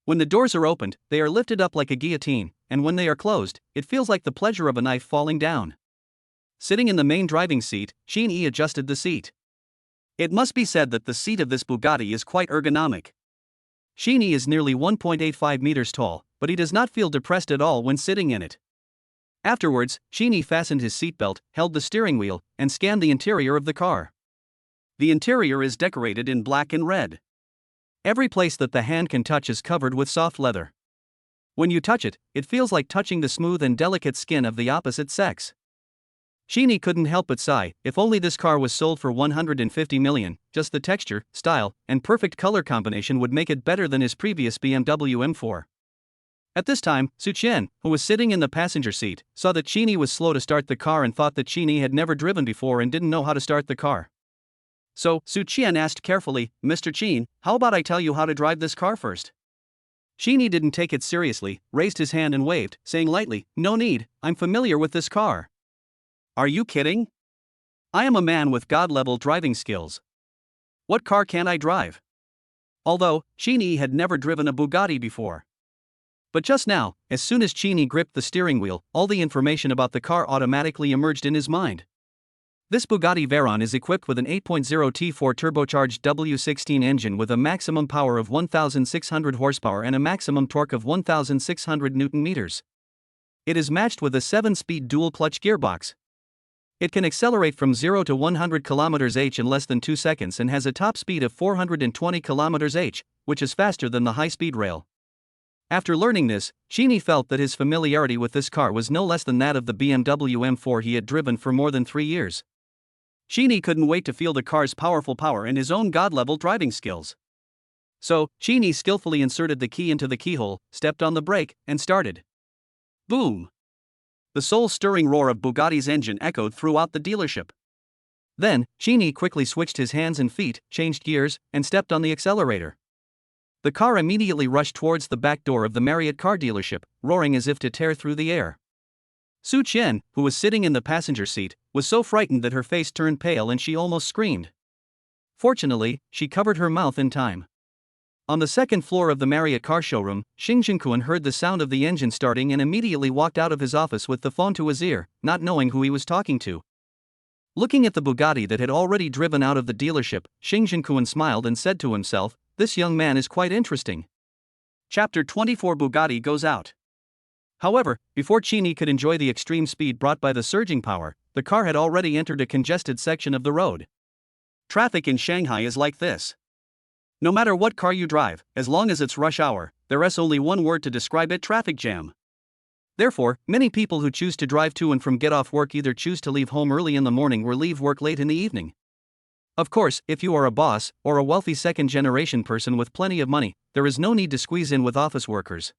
Speaker 1: When the doors are opened, they are lifted up like a guillotine, and when they are closed, it feels like the pleasure of a knife falling down. Sitting in the main driving seat, Qin adjusted the seat. It must be said that the seat of this Bugatti is quite ergonomic. Qin is nearly 1.85 meters tall, but he does not feel depressed at all when sitting in it. Afterwards, Qin fastened his seatbelt, held the steering wheel, and scanned the interior of the car.
Speaker 2: The interior is decorated in black and red.
Speaker 1: Every place that the hand can touch is covered with soft leather. When you touch it, it feels like touching the smooth and delicate skin of the opposite sex. Sheeny couldn't help but sigh. If only this car was sold for 150 million, just the texture, style, and perfect color combination would make it better than his previous BMW M4. At this time, Su Qian, who was sitting in the passenger seat, saw that Sheeny was slow to start the car and thought that Sheeny had never driven before and didn't know how to start the car. So, Su Qian asked carefully, "Mr. Qian, how about I tell you how to drive this car first?" Sheeny didn't take it seriously, raised his hand and waved, saying lightly, "No need, I'm familiar with this car."
Speaker 2: Are you kidding? I am a man with God-level driving skills. What car can't I drive? Although, Sheeny had never driven a Bugatti before.
Speaker 1: But just now, as soon as Sheeny gripped the steering wheel, all the information about the car automatically emerged in his mind. This Bugatti Veyron is equipped with an 8.0 T4 turbocharged W16 engine with a maximum power of 1,600 horsepower and a maximum torque of 1,600 Nm. It is matched with a 7-speed dual-clutch gearbox. It can accelerate from 0 to 100 km/h in less than 2 seconds and has a top speed of 420 km/h, which is faster than the high-speed rail. After learning this, Sheeny felt that his familiarity with this car was no less than that of the BMW M4 he had driven for more than 3 years. Sheeny couldn't wait to feel the car's powerful power and his own God-level driving skills. So, Sheeny skillfully inserted the key into the keyhole, stepped on the brake, and started. Boom! The soul-stirring roar of Bugatti's engine echoed throughout the dealership. Then, Sheeny quickly switched his hands and feet, changed gears, and stepped on the accelerator. The car immediately rushed towards the back door of the Marriott car dealership, roaring as if to tear through the air. Su Qian, who was sitting in the passenger seat, was so frightened that her face turned pale and she almost screamed. Fortunately, she covered her mouth in time. On the second floor of the Marriott car showroom, Xing Zhengquan heard the sound of the engine starting and immediately walked out of his office with the phone to his ear, not knowing who he was talking to. Looking at the Bugatti that had already driven out of the dealership, Xing Zhengquan smiled and said to himself, "This young man is quite interesting." Chapter 24 Bugatti goes out. However, before Sheeny could enjoy the extreme speed brought by the surging power, the car had already entered a congested section of the road. Traffic in Shanghai is like this. No matter what car you drive, as long as it's rush hour, there is only one word to describe it: traffic jam. Therefore, many people who choose to drive to and from get off work either choose to leave home early in the morning or leave work late in the evening. Of course, if you are a boss, or a wealthy second-generation person with plenty of money, there is no need to squeeze in with office workers.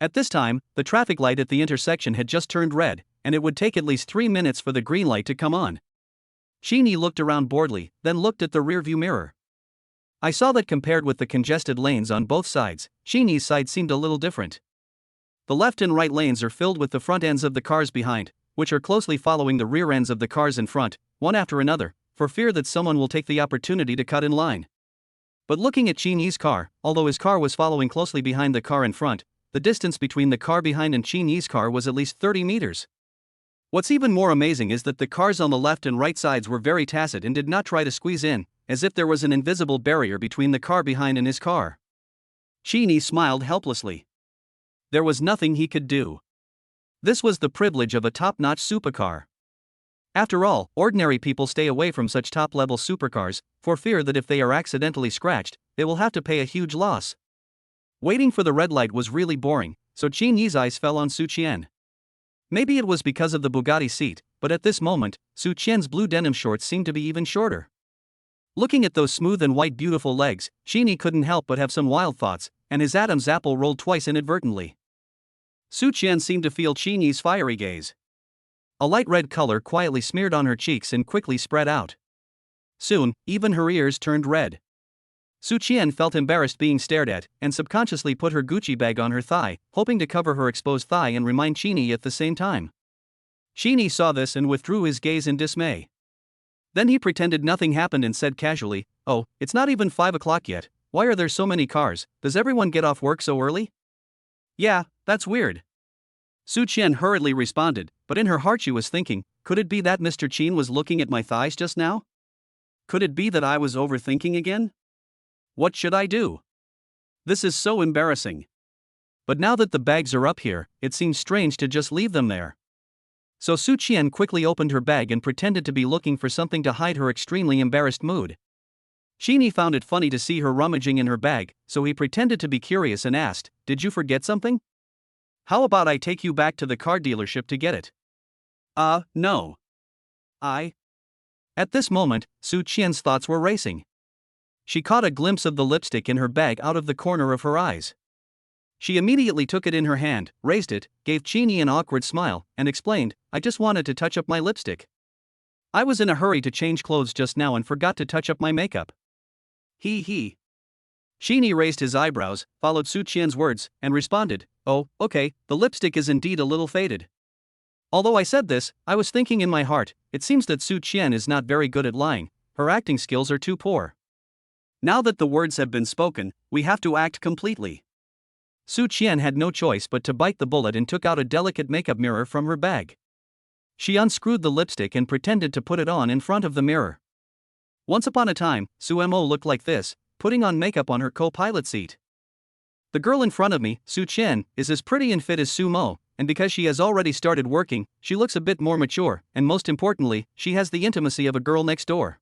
Speaker 1: At this time, the traffic light at the intersection had just turned red, and it would take at least 3 minutes for the green light to come on. Sheeny looked around boredly, then looked at the rearview mirror. I saw that compared with the congested lanes on both sides, Sheeny's side seemed a little different. The left and right lanes are filled with the front ends of the cars behind, which are closely following the rear ends of the cars in front, one after another, for fear that someone will take the opportunity to cut in line. But looking at Sheeny's car, although his car was following closely behind the car in front, the distance between the car behind and Sheeny's car was at least 30 meters. What's even more amazing is that the cars on the left and right sides were very tacit and did not try to squeeze in, as if there was an invisible barrier between the car behind and his car. Sheeny smiled helplessly. There was nothing he could do. This was the privilege of a top-notch supercar. After all, ordinary people stay away from such top-level supercars, for fear that if they are accidentally scratched, they will have to pay a huge loss. Waiting for the red light was really boring, so Sheeny's eyes fell on Su Qian. Maybe it was because of the Bugatti seat, but at this moment, Su Qian's blue denim shorts seemed to be even shorter. Looking at those smooth and white beautiful legs, Sheeny couldn't help but have some wild thoughts, and his Adam's apple rolled twice inadvertently. Su Qian seemed to feel Sheeny's fiery gaze. A light red color quietly smeared on her cheeks and quickly spread out. Soon, even her ears turned red. Su Qian felt embarrassed being stared at, and subconsciously put her Gucci bag on her thigh, hoping to cover her exposed thigh and remind Sheeny at the same time. Sheeny saw this and withdrew his gaze in dismay. Then he pretended nothing happened and said casually, "Oh, it's not even 5 o'clock yet, why are there so many cars, does everyone get off work so early?" "Yeah, that's weird." Su Qian hurriedly responded, but in her heart she was thinking, could it be that Mr. Qian was looking at my thighs just now? Could it be that I was overthinking again? What should I do? This is so embarrassing. But now that the bags are up here, it seems strange to just leave them there. So Su Qian quickly opened her bag and pretended to be looking for something to hide her extremely embarrassed mood. Qin found it funny to see her rummaging in her bag, so he pretended to be curious and asked, "Did you forget something? How about I take you back to the car dealership to get it?"
Speaker 2: No.
Speaker 1: At this moment, Su Qian's thoughts were racing. She caught a glimpse of the lipstick in her bag out of the corner of her eyes. She immediately took it in her hand, raised it, gave Qin an awkward smile, and explained, "I just wanted to touch up my lipstick. I was in a hurry to change clothes just now and forgot to touch up my makeup."
Speaker 2: He.
Speaker 1: Qin raised his eyebrows, followed Su Qian's words, and responded, "Oh, okay, the lipstick is indeed a little faded." Although I said this, I was thinking in my heart, it seems that Su Qian is not very good at lying, her acting skills are too poor.
Speaker 2: Now that the words have been spoken, we have to act completely.
Speaker 1: Su Qian had no choice but to bite the bullet and took out a delicate makeup mirror from her bag. She unscrewed the lipstick and pretended to put it on in front of the mirror. Once upon a time, Su Mo looked like this, putting on makeup on her co-pilot seat. The girl in front of me, Su Qian, is as pretty and fit as Su Mo, and because she has already started working, she looks a bit more mature, and most importantly, she has the intimacy of a girl next door.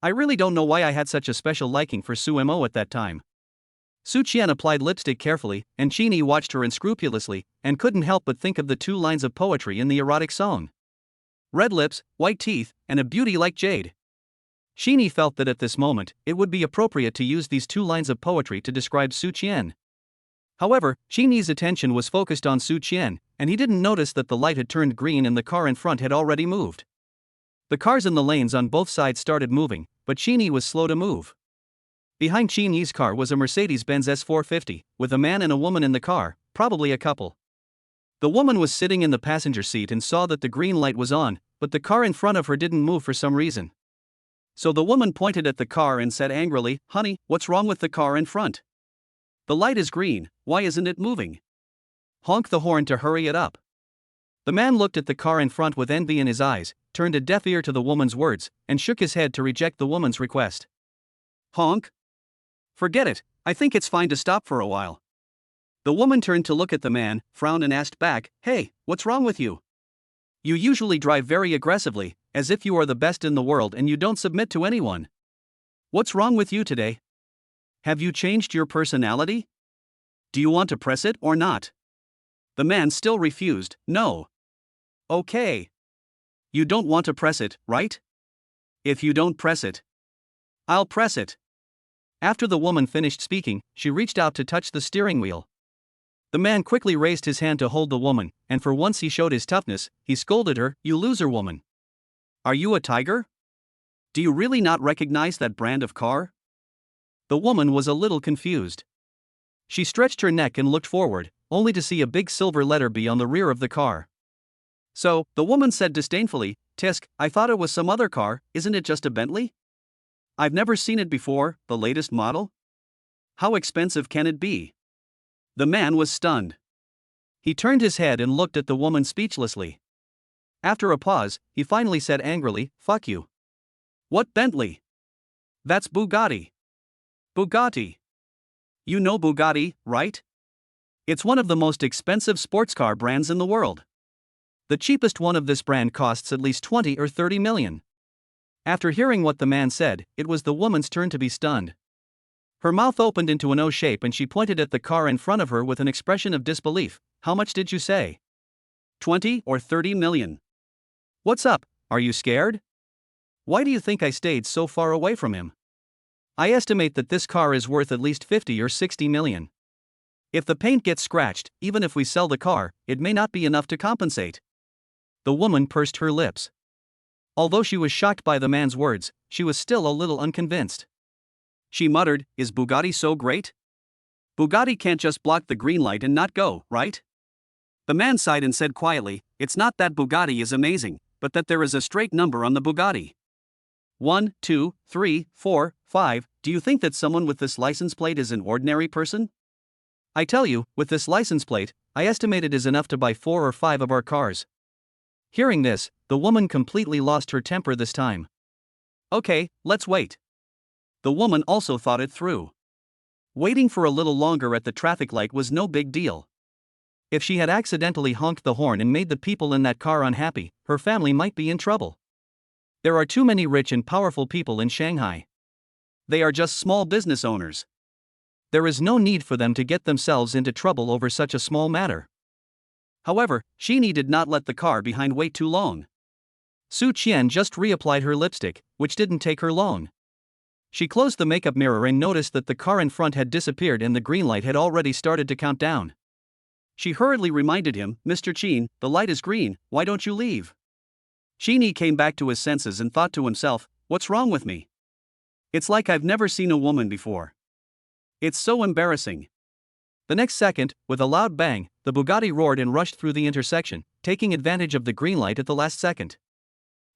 Speaker 1: I really don't know why I had such a special liking for Su Mo at that time. Su Qian applied lipstick carefully, and Qin watched her unscrupulously, and couldn't help but think of the 2 lines of poetry in the erotic song. Red lips, white teeth, and a beauty like jade. Qin felt that at this moment, it would be appropriate to use these 2 lines of poetry to describe Su Qian. However, Qin's attention was focused on Su Qian, and he didn't notice that the light had turned green and the car in front had already moved. The cars in the lanes on both sides started moving, but Qin was slow to move. Behind Qin's car was a Mercedes-Benz S450, with a man and a woman in the car, probably a couple. The woman was sitting in the passenger seat and saw that the green light was on, but the car in front of her didn't move for some reason. So the woman pointed at the car and said angrily, "Honey, what's wrong with the car in front? The light is green, why isn't it moving? Honk the horn to hurry it up." The man looked at the car in front with envy in his eyes, turned a deaf ear to the woman's words, and shook his head to reject the woman's request.
Speaker 2: Honk? Forget it, I think it's fine to stop for a while. The woman turned to look at the man, frowned and asked back, "Hey, what's wrong with you? You usually drive very aggressively, as if you are the best in the world and you don't submit to anyone. What's wrong with you today? Have you changed your personality? Do you want to press it or not?" The man still refused, "No." "Okay. You don't want to press it, right? If you don't press it, I'll press it." After the woman finished speaking, she reached out to touch the steering wheel. The man quickly raised his hand to hold the woman, and for once he showed his toughness. He scolded her, "You loser woman. Are you a tiger? Do you really not recognize that brand of car?" The woman was a little confused. She stretched her neck and looked forward, only to see a big silver letter B on the rear of the car. So, the woman said disdainfully, "Tisk, I thought it was some other car, isn't it just a Bentley? I've never seen it before, the latest model? How expensive can it be?" The man was stunned. He turned his head and looked at the woman speechlessly. After a pause, he finally said angrily, "Fuck you. What Bentley? That's Bugatti." "Bugatti? You know Bugatti, right? It's one of the most expensive sports car brands in the world. The cheapest one of this brand costs at least 20 or 30 million. After hearing what the man said, it was the woman's turn to be stunned. Her mouth opened into an O shape and she pointed at the car in front of her with an expression of disbelief. "How much did you say? 20 or 30 million? What's up, are you scared? Why do you think I stayed so far away from him? I estimate that this car is worth at least 50 or 60 million. If the paint gets scratched, even if we sell the car, it may not be enough to compensate." The woman pursed her lips. Although she was shocked by the man's words, she was still a little unconvinced. She muttered, "Is Bugatti so great? Bugatti can't just block the green light and not go, right?" The man sighed and said quietly, "It's not that Bugatti is amazing, but that there is a straight number on the Bugatti. 1, 2, 3, 4, 5. Do you think that someone with this license plate is an ordinary person? I tell you, with this license plate, I estimate it is enough to buy 4 or 5 of our cars." Hearing this, the woman completely lost her temper this time. "Okay, let's wait." The woman also thought it through. Waiting for a little longer at the traffic light was no big deal.
Speaker 1: If she had accidentally honked the horn and made the people in that car unhappy, her family might be in trouble. There are too many rich and powerful people in Shanghai. They are just small business owners. There is no need for them to get themselves into trouble over such a small matter. However, Sheeny did not let the car behind wait too long. Su Qian just reapplied her lipstick, which didn't take her long. She closed the makeup mirror and noticed that the car in front had disappeared and the green light had already started to count down. She hurriedly reminded him, "Mr. Qin, the light is green, why don't you leave?" Sheeny came back to his senses and thought to himself, "What's wrong with me? It's like I've never seen a woman before. It's so embarrassing." The next second, with a loud bang, the Bugatti roared and rushed through the intersection, taking advantage of the green light at the last second.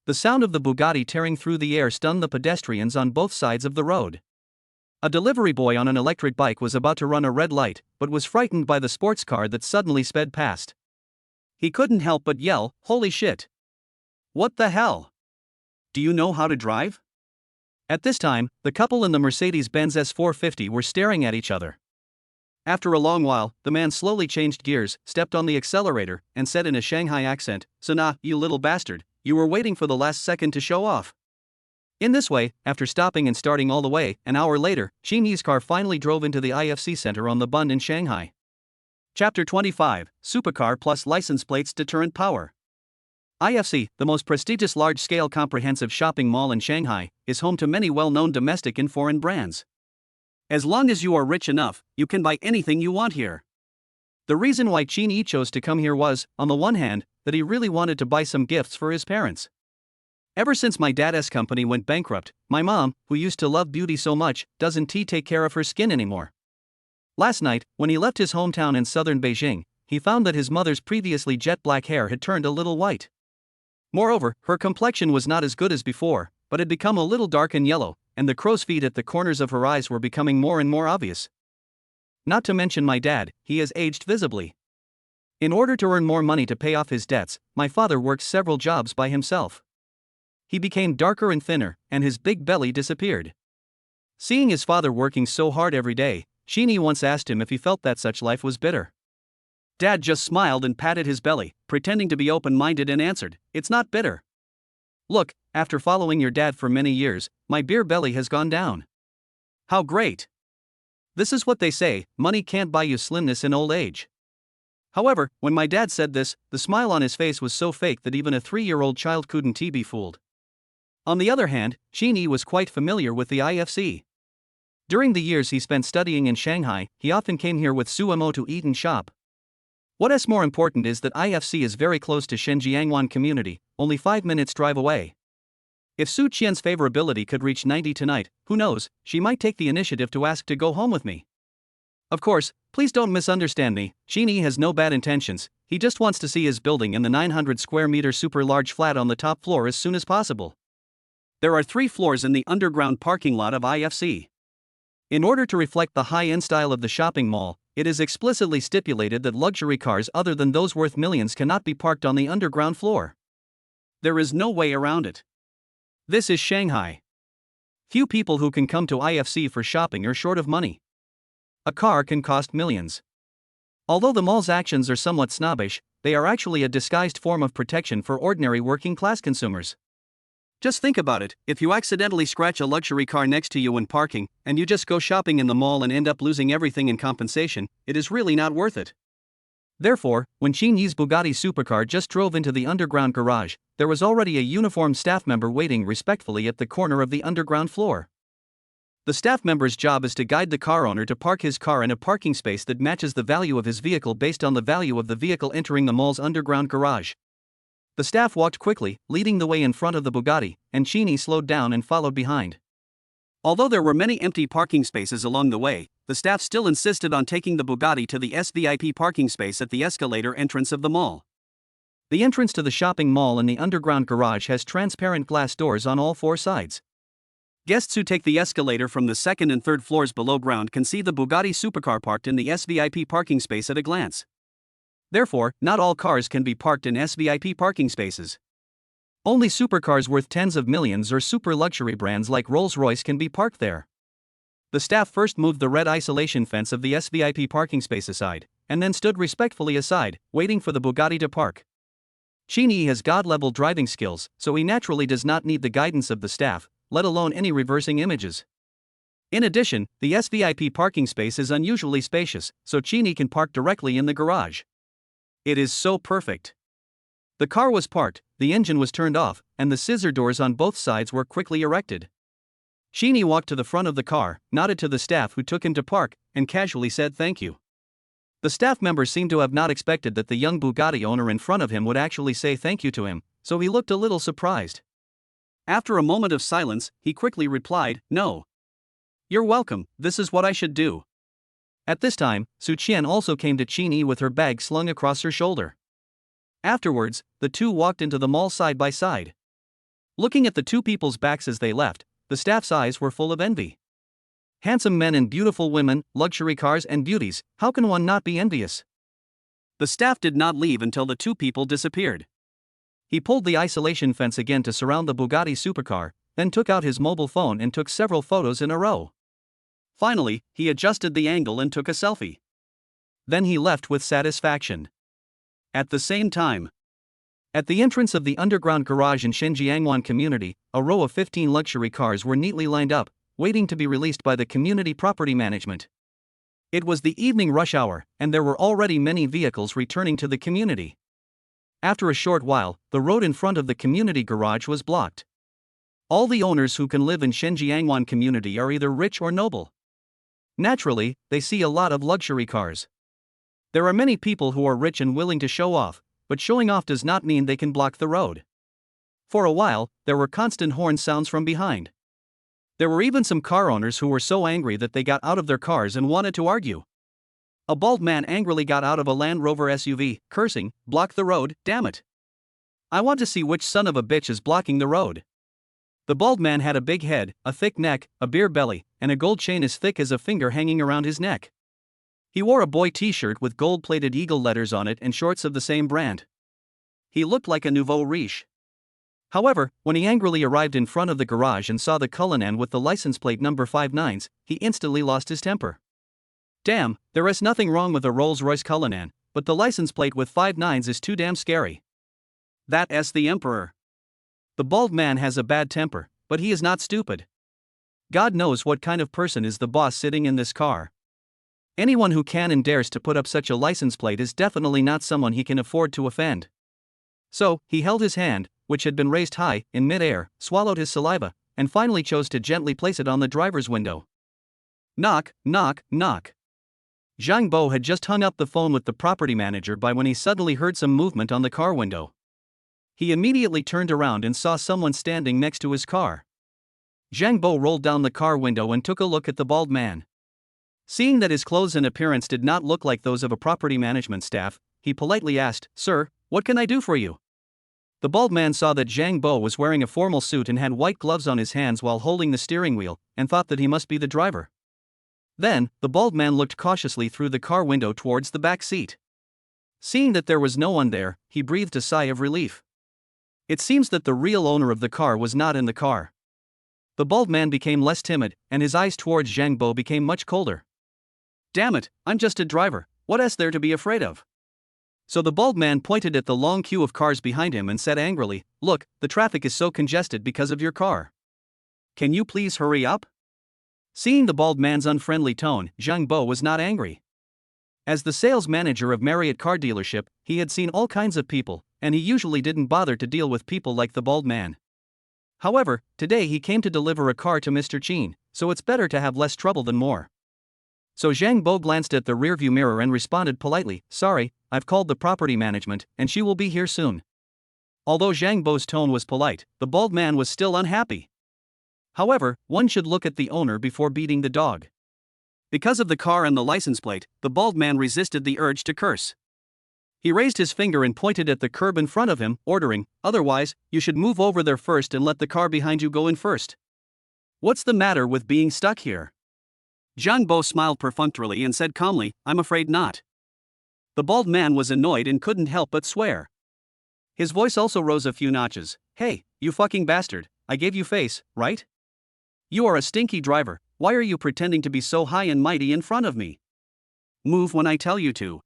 Speaker 1: The sound of the Bugatti tearing through the air stunned the pedestrians on both sides of the road. A delivery boy on an electric bike was about to run a red light, but was frightened by the sports car that suddenly sped past. He couldn't help but yell, "Holy shit! What the hell? Do you know how to drive?" At this time, the couple in the Mercedes-Benz S450 were staring at each other. After a long while, the man slowly changed gears, stepped on the accelerator, and said in a Shanghai accent, "So nah, you little bastard, you were waiting for the last second to show off." In this way, after stopping and starting all the way, an hour later, Xinyi's car finally drove into the IFC Center on the Bund in Shanghai. Chapter 25, Supercar Plus License Plates Deterrent Power. IFC, the most prestigious large-scale comprehensive shopping mall in Shanghai, is home to many well-known domestic and foreign brands. As long as you are rich enough, you can buy anything you want here. The reason why Qin chose to come here was, on the one hand, that he really wanted to buy some gifts for his parents. Ever since my dad's company went bankrupt, my mom, who used to love beauty so much, doesn't take care of her skin anymore. Last night, when he left his hometown in southern Beijing, he found that his mother's previously jet black hair had turned a little white. Moreover, her complexion was not as good as before, but had become a little dark and yellow, and the crow's feet at the corners of her eyes were becoming more and more obvious. Not to mention my dad, he has aged visibly. In order to earn more money to pay off his debts, my father worked several jobs by himself. He became darker and thinner, and his big belly disappeared. Seeing his father working so hard every day, Sheeny once asked him if he felt that such life was bitter. Dad just smiled and patted his belly, pretending to be open-minded, and answered, "It's not bitter. Look, after following your dad for many years, my beer belly has gone down. How great! This is what they say, money can't buy you slimness in old age." However, when my dad said this, the smile on his face was so fake that even a 3-year-old child couldn't be fooled. On the other hand, Sheeny was quite familiar with the IFC. During the years he spent studying in Shanghai, he often came here with Sumo to eat and shop. What is more important is that IFC is very close to Shenjiangwan community, only 5 minutes drive away. If Su Qian's favorability could reach 90 tonight, who knows, she might take the initiative to ask to go home with me. Of course, please don't misunderstand me, Sheeny has no bad intentions, he just wants to see his building in the 900 square meter super large flat on the top floor as soon as possible. There are 3 floors in the underground parking lot of IFC. In order to reflect the high-end style of the shopping mall, it is explicitly stipulated that luxury cars other than those worth millions cannot be parked on the underground floor. There is no way around it. This is Shanghai. Few people who can come to IFC for shopping are short of money. A car can cost millions. Although the mall's actions are somewhat snobbish, they are actually a disguised form of protection for ordinary working-class consumers. Just think about it, if you accidentally scratch a luxury car next to you when parking, and you just go shopping in the mall and end up losing everything in compensation, it is really not worth it. Therefore, when Xinyi's Bugatti supercar just drove into the underground garage, there was already a uniformed staff member waiting respectfully at the corner of the underground floor. The staff member's job is to guide the car owner to park his car in a parking space that matches the value of his vehicle based on the value of the vehicle entering the mall's underground garage. The staff walked quickly, leading the way in front of the Bugatti, and Sheeny slowed down and followed behind. Although there were many empty parking spaces along the way, the staff still insisted on taking the Bugatti to the SVIP parking space at the escalator entrance of the mall. The entrance to the shopping mall and the underground garage has transparent glass doors on all 4 sides. Guests who take the escalator from the 2nd and 3rd floors below ground can see the Bugatti supercar parked in the SVIP parking space at a glance. Therefore, not all cars can be parked in SVIP parking spaces. Only supercars worth tens of millions or super luxury brands like Rolls-Royce can be parked there. The staff first moved the red isolation fence of the SVIP parking space aside, and then stood respectfully aside, waiting for the Bugatti to park. Qin has God-level driving skills, so he naturally does not need the guidance of the staff, let alone any reversing images. In addition, the SVIP parking space is unusually spacious, so Qin can park directly in the garage. It is so perfect. The car was parked, the engine was turned off, and the scissor doors on both sides were quickly erected. Qin walked to the front of the car, nodded to the staff who took him to park, and casually said thank you. The staff member seemed to have not expected that the young Bugatti owner in front of him would actually say thank you to him, so he looked a little surprised. After a moment of silence, he quickly replied, "No. You're welcome, this is what I should do." At this time, Su Qian also came to Qin with her bag slung across her shoulder. Afterwards, the two walked into the mall side by side. Looking at the two people's backs as they left, the staff's eyes were full of envy. Handsome men and beautiful women, luxury cars and beauties, how can one not be envious? The staff did not leave until the two people disappeared. He pulled the isolation fence again to surround the Bugatti supercar, then took out his mobile phone and took several photos in a row. Finally, he adjusted the angle and took a selfie. Then he left with satisfaction. At the same time, at the entrance of the underground garage in Shenjiangwan community, a row of 15 luxury cars were neatly lined up, waiting to be released by the community property management. It was the evening rush hour, and there were already many vehicles returning to the community. After a short while, the road in front of the community garage was blocked. All the owners who can live in Shenjiangwan community are either rich or noble. Naturally, they see a lot of luxury cars. There are many people who are rich and willing to show off, but showing off does not mean they can block the road. For a while, there were constant horn sounds from behind. There were even some car owners who were so angry that they got out of their cars and wanted to argue. A bald man angrily got out of a Land Rover SUV, cursing, "Block the road, damn it. I want to see which son of a bitch is blocking the road." The bald man had a big head, a thick neck, a beer belly, and a gold chain as thick as a finger hanging around his neck. He wore a boy t-shirt with gold-plated eagle letters on it and shorts of the same brand. He looked like a nouveau riche. However, when he angrily arrived in front of the garage and saw the Cullinan with the license plate number 59s, he instantly lost his temper. Damn, there is nothing wrong with a Rolls-Royce Cullinan, but the license plate with 59s is too damn scary. That's the Emperor. The bald man has a bad temper, but he is not stupid. God knows what kind of person is the boss sitting in this car. Anyone who can and dares to put up such a license plate is definitely not someone he can afford to offend. So, he held his hand, which had been raised high, in mid-air, swallowed his saliva, and finally chose to gently place it on the driver's window. Knock, knock, knock. Zhang Bo had just hung up the phone with the property manager by when he suddenly heard some movement on the car window. He immediately turned around and saw someone standing next to his car. Zhang Bo rolled down the car window and took a look at the bald man. Seeing that his clothes and appearance did not look like those of a property management staff, he politely asked, "Sir, what can I do for you?" The bald man saw that Zhang Bo was wearing a formal suit and had white gloves on his hands while holding the steering wheel, and thought that he must be the driver. Then, the bald man looked cautiously through the car window towards the back seat. Seeing that there was no one there, he breathed a sigh of relief. It seems that the real owner of the car was not in the car. The bald man became less timid, and his eyes towards Zhang Bo became much colder. Damn it, I'm just a driver, what is there to be afraid of? So the bald man pointed at the long queue of cars behind him and said angrily, "Look, the traffic is so congested because of your car. Can you please hurry up?" Seeing the bald man's unfriendly tone, Zhang Bo was not angry. As the sales manager of Marriott car dealership, he had seen all kinds of people, and he usually didn't bother to deal with people like the bald man. However, today he came to deliver a car to Mr. Qin, so it's better to have less trouble than more. So Zhang Bo glanced at the rearview mirror and responded politely, "Sorry, I've called the property management, and she will be here soon." Although Zhang Bo's tone was polite, the bald man was still unhappy. However, one should look at the owner before beating the dog. Because of the car and the license plate, the bald man resisted the urge to curse. He raised his finger and pointed at the curb in front of him, ordering, "Otherwise, you should move over there first and let the car behind you go in first. What's the matter with being stuck here?" Zhang Bo smiled perfunctorily and said calmly, "I'm afraid not." The bald man was annoyed and couldn't help but swear. His voice also rose a few notches. "Hey, you fucking bastard, I gave you face, right? You are a stinky driver, why are you pretending to be so high and mighty in front of me? Move when I tell you to."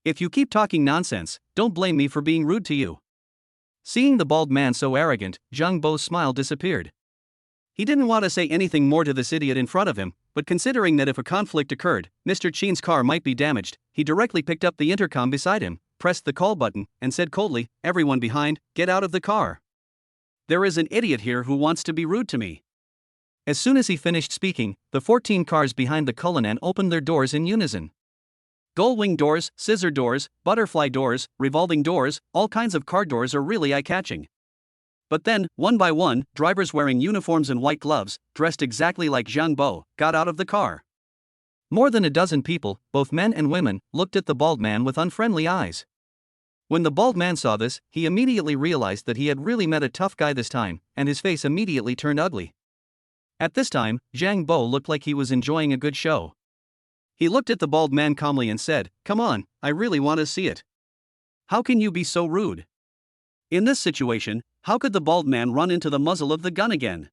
Speaker 1: If you keep talking nonsense, don't blame me for being rude to you. Seeing the bald man so arrogant, Zhang Bo's smile disappeared. He didn't want to say anything more to this idiot in front of him, but considering that if a conflict occurred, Mr. Qin's car might be damaged, he directly picked up the intercom beside him, pressed the call button, and said coldly, "Everyone behind, get out of the car. There is an idiot here who wants to be rude to me." As soon as he finished speaking, the 14 cars behind the Cullinan opened their doors in unison. Gull-wing doors, scissor doors, butterfly doors, revolving doors, all kinds of car doors are really eye-catching. But then, one by one, drivers wearing uniforms and white gloves, dressed exactly like Zhang Bo, got out of the car. More than a dozen people, both men and women, looked at the bald man with unfriendly eyes. When the bald man saw this, he immediately realized that he had really met a tough guy this time, and his face immediately turned ugly. At this time, Zhang Bo looked like he was enjoying a good show. He looked at the bald man calmly and said, "Come on, I really want to see it. How can you be so rude?" In this situation, how could the bald man run into the muzzle of the gun again?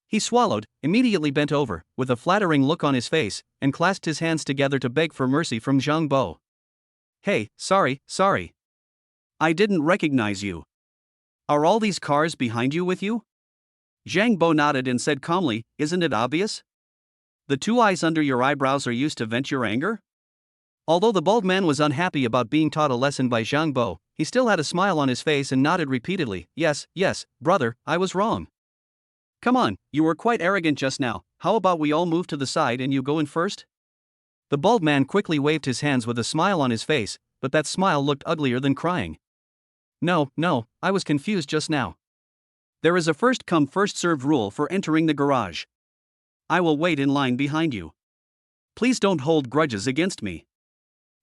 Speaker 1: He swallowed, immediately bent over, with a flattering look on his face, and clasped his hands together to beg for mercy from Zhang Bo. "Hey, sorry. I didn't recognize you. Are all these cars behind you with you?" Zhang Bo nodded and said calmly, "Isn't it obvious? The two eyes under your eyebrows are used to vent your anger?" Although the bald man was unhappy about being taught a lesson by Zhang Bo, he still had a smile on his face and nodded repeatedly, Yes, brother, I was wrong. Come on, you were quite arrogant just now, how about we all move to the side and you go in first?" The bald man quickly waved his hands with a smile on his face, but that smile looked uglier than crying. No, I was confused just now. There is a first-come first-served rule for entering the garage. I will wait in line behind you. Please don't hold grudges against me.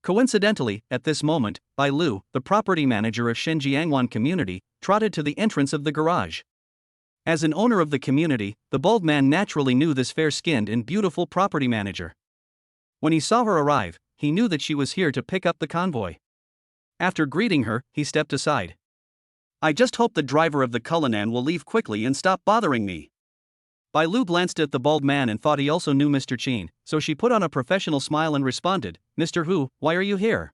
Speaker 1: Coincidentally, at this moment, Bai Lu, the property manager of Shenjiangwan community, trotted to the entrance of the garage. As an owner of the community, the bald man naturally knew this fair-skinned and beautiful property manager. When he saw her arrive, he knew that she was here to pick up the convoy. After greeting her, he stepped aside. "I just hope the driver of the Cullinan will leave quickly and stop bothering me." Bai Lu glanced at the bald man and thought he also knew Mr. Qin, so she put on a professional smile and responded, "Mr. Hu, why are you here?"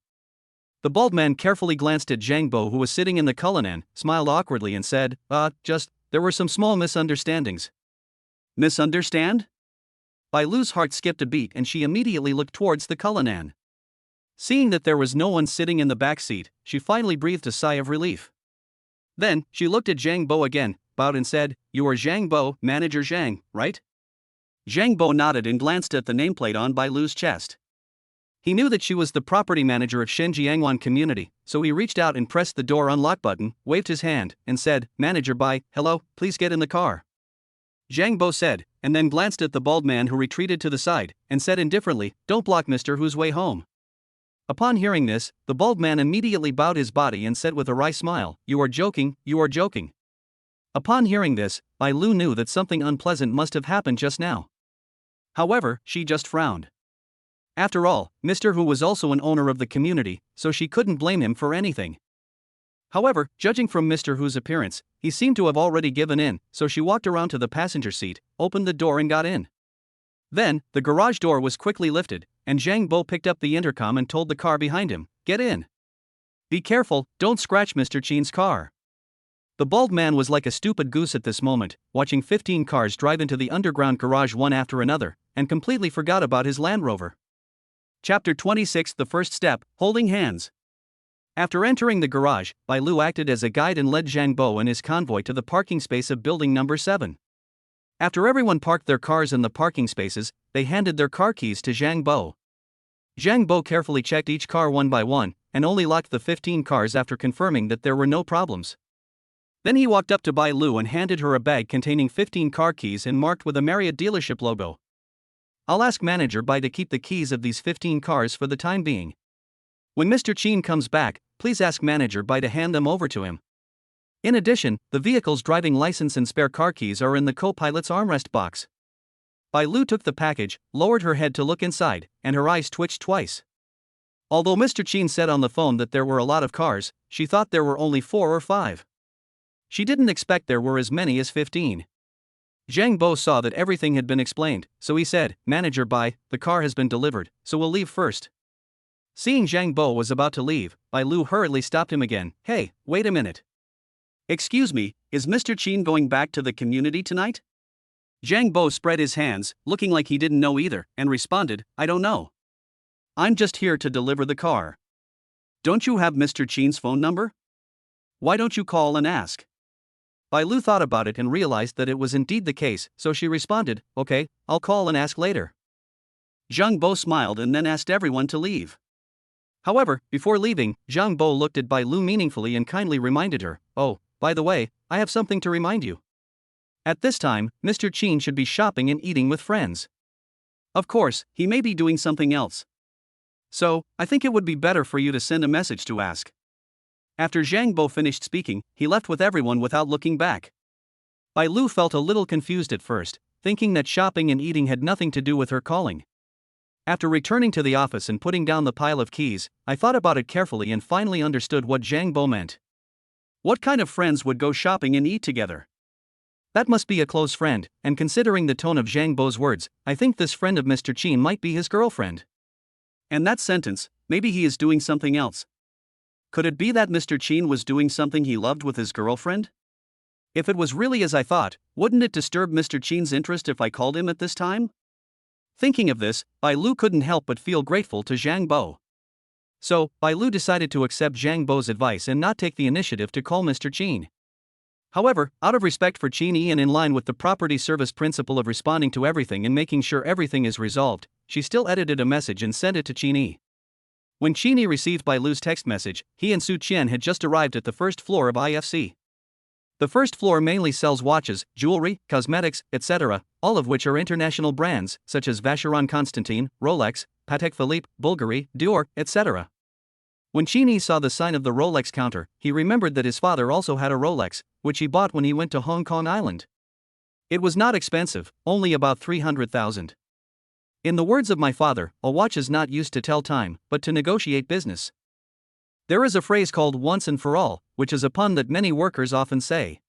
Speaker 1: The bald man carefully glanced at Zhang Bo, who was sitting in the Cullinan, smiled awkwardly and said, there were some small misunderstandings." "Misunderstand?" Bai Lu's heart skipped a beat and she immediately looked towards the Cullinan. Seeing that there was no one sitting in the back seat, she finally breathed a sigh of relief. Then, she looked at Zhang Bo again, bowed and said, "You are Zhang Bo, Manager Zhang, right?" Zhang Bo nodded and glanced at the nameplate on Bai Lu's chest. He knew that she was the property manager of Shenjiangwan community, so he reached out and pressed the door unlock button, waved his hand, and said, "Manager Bai, hello, please get in the car." Zhang Bo said, and then glanced at the bald man who retreated to the side, and said indifferently, "Don't block Mr. Hu's way home." Upon hearing this, the bald man immediately bowed his body and said with a wry smile, You are joking. Upon hearing this, Bai Lu knew that something unpleasant must have happened just now. However, she just frowned. After all, Mr. Hu was also an owner of the community, so she couldn't blame him for anything. However, judging from Mr. Hu's appearance, he seemed to have already given in, so she walked around to the passenger seat, opened the door and got in. Then, the garage door was quickly lifted, and Zhang Bo picked up the intercom and told the car behind him, "Get in. Be careful, don't scratch Mr. Qin's car." The bald man was like a stupid goose at this moment, watching 15 cars drive into the underground garage one after another, and completely forgot about his Land Rover. Chapter 26 The First Step, Holding Hands. After entering the garage, Bai Lu acted as a guide and led Zhang Bo and his convoy to the parking space of building number 7. After everyone parked their cars in the parking spaces, they handed their car keys to Zhang Bo. Zhang Bo carefully checked each car one by one, and only locked the 15 cars after confirming that there were no problems. Then he walked up to Bai Lu and handed her a bag containing 15 car keys and marked with a Marriott dealership logo. "I'll ask Manager Bai to keep the keys of these 15 cars for the time being. When Mr. Qin comes back, please ask Manager Bai to hand them over to him. In addition, the vehicle's driving license and spare car keys are in the co-pilot's armrest box." Bai Lu took the package, lowered her head to look inside, and her eyes twitched twice. Although Mr. Qin said on the phone that there were a lot of cars, she thought there were only 4 or 5. She didn't expect there were as many as 15. Zhang Bo saw that everything had been explained, so he said, "Manager Bai, the car has been delivered, so we'll leave first." Seeing Zhang Bo was about to leave, Bai Lu hurriedly stopped him again. Hey, wait a minute.
Speaker 2: Excuse me, is Mr. Qin going back to the community tonight? Zhang Bo spread his hands, looking like he didn't know either, and responded, I don't know. I'm just here to deliver the car. Don't you have Mr. Qin's phone number? Why don't you call and ask?
Speaker 1: Bai Lu thought about it and realized that it was indeed the case, so she responded, okay, I'll call and ask later.
Speaker 2: Zhang Bo smiled and then asked everyone to leave.
Speaker 1: However, before leaving, Zhang Bo looked at Bai Lu meaningfully and kindly reminded her, oh, by the way, I have something to remind you. At this time, Mr. Qin should be shopping and eating with friends.
Speaker 2: Of course, he may be doing something else. So, I think it would be better for you to send a message to ask. After Zhang Bo finished speaking, he left with everyone without looking back.
Speaker 1: Bai Lu felt a little confused at first, thinking that shopping and eating had nothing to do with her calling. After returning to the office and putting down the pile of keys, I thought about it carefully and finally understood what Zhang Bo meant.
Speaker 2: What kind of friends would go shopping and eat together?
Speaker 1: That must be a close friend, and considering the tone of Zhang Bo's words, I think this friend of Mr. Qin might be his girlfriend.
Speaker 2: And that sentence, maybe he is doing something else. Could it be that Mr. Qin was doing something he loved with his girlfriend? If it was really as I thought, wouldn't it disturb Mr. Qin's interest if I called him at this time? Thinking of this, Bai Lu couldn't help but feel grateful to Zhang Bo.
Speaker 1: So, Bai Lu decided to accept Zhang Bo's advice and not take the initiative to call Mr. Qin. However, out of respect for Qin Yi and in line with the property service principle of responding to everything and making sure everything is resolved, she still edited a message and sent it to Qin Yi. When Qin Yi received Bai Lu's text message, he and Su Qian had just arrived at the first floor of IFC. The first floor mainly sells watches, jewelry, cosmetics, etc., all of which are international brands, such as Vacheron Constantin, Rolex, Patek Philippe, Bulgari, Dior, etc. When Qin Yi saw the sign of the Rolex counter, he remembered that his father also had a Rolex, which he bought when he went to Hong Kong Island. It was not expensive, only about 300,000. In the words of my father, a watch is not used to tell time, but to negotiate business. There is a phrase called once and for all, which is a pun that many workers often say.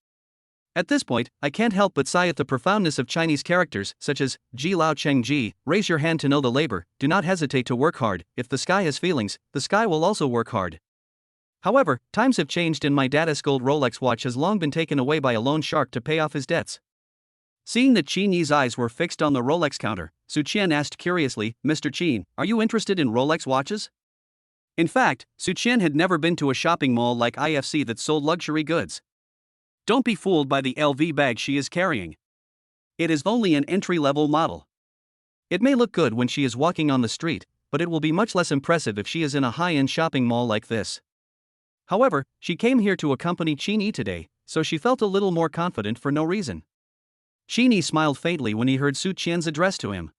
Speaker 1: At this point, I can't help but sigh at the profoundness of Chinese characters, such as, Ji Lao Cheng Ji, raise your hand to know the labor, do not hesitate to work hard, if the sky has feelings, the sky will also work hard. However, times have changed and my dad's gold Rolex watch has long been taken away by a loan shark to pay off his debts. Seeing that Qin Yi's eyes were fixed on the Rolex counter, Su Qian asked curiously, Mr. Qin, are you interested in Rolex watches? In fact, Su Qian had never been to a shopping mall like IFC that sold luxury goods. Don't be fooled by the LV bag she is carrying. It is only an entry-level model. It may look good when she is walking on the street, but it will be much less impressive if she is in a high-end shopping mall like this. However, she came here to accompany Qin Yi today, so she felt a little more confident for no reason. Qin Yi smiled faintly when he heard Su Qian's address to him.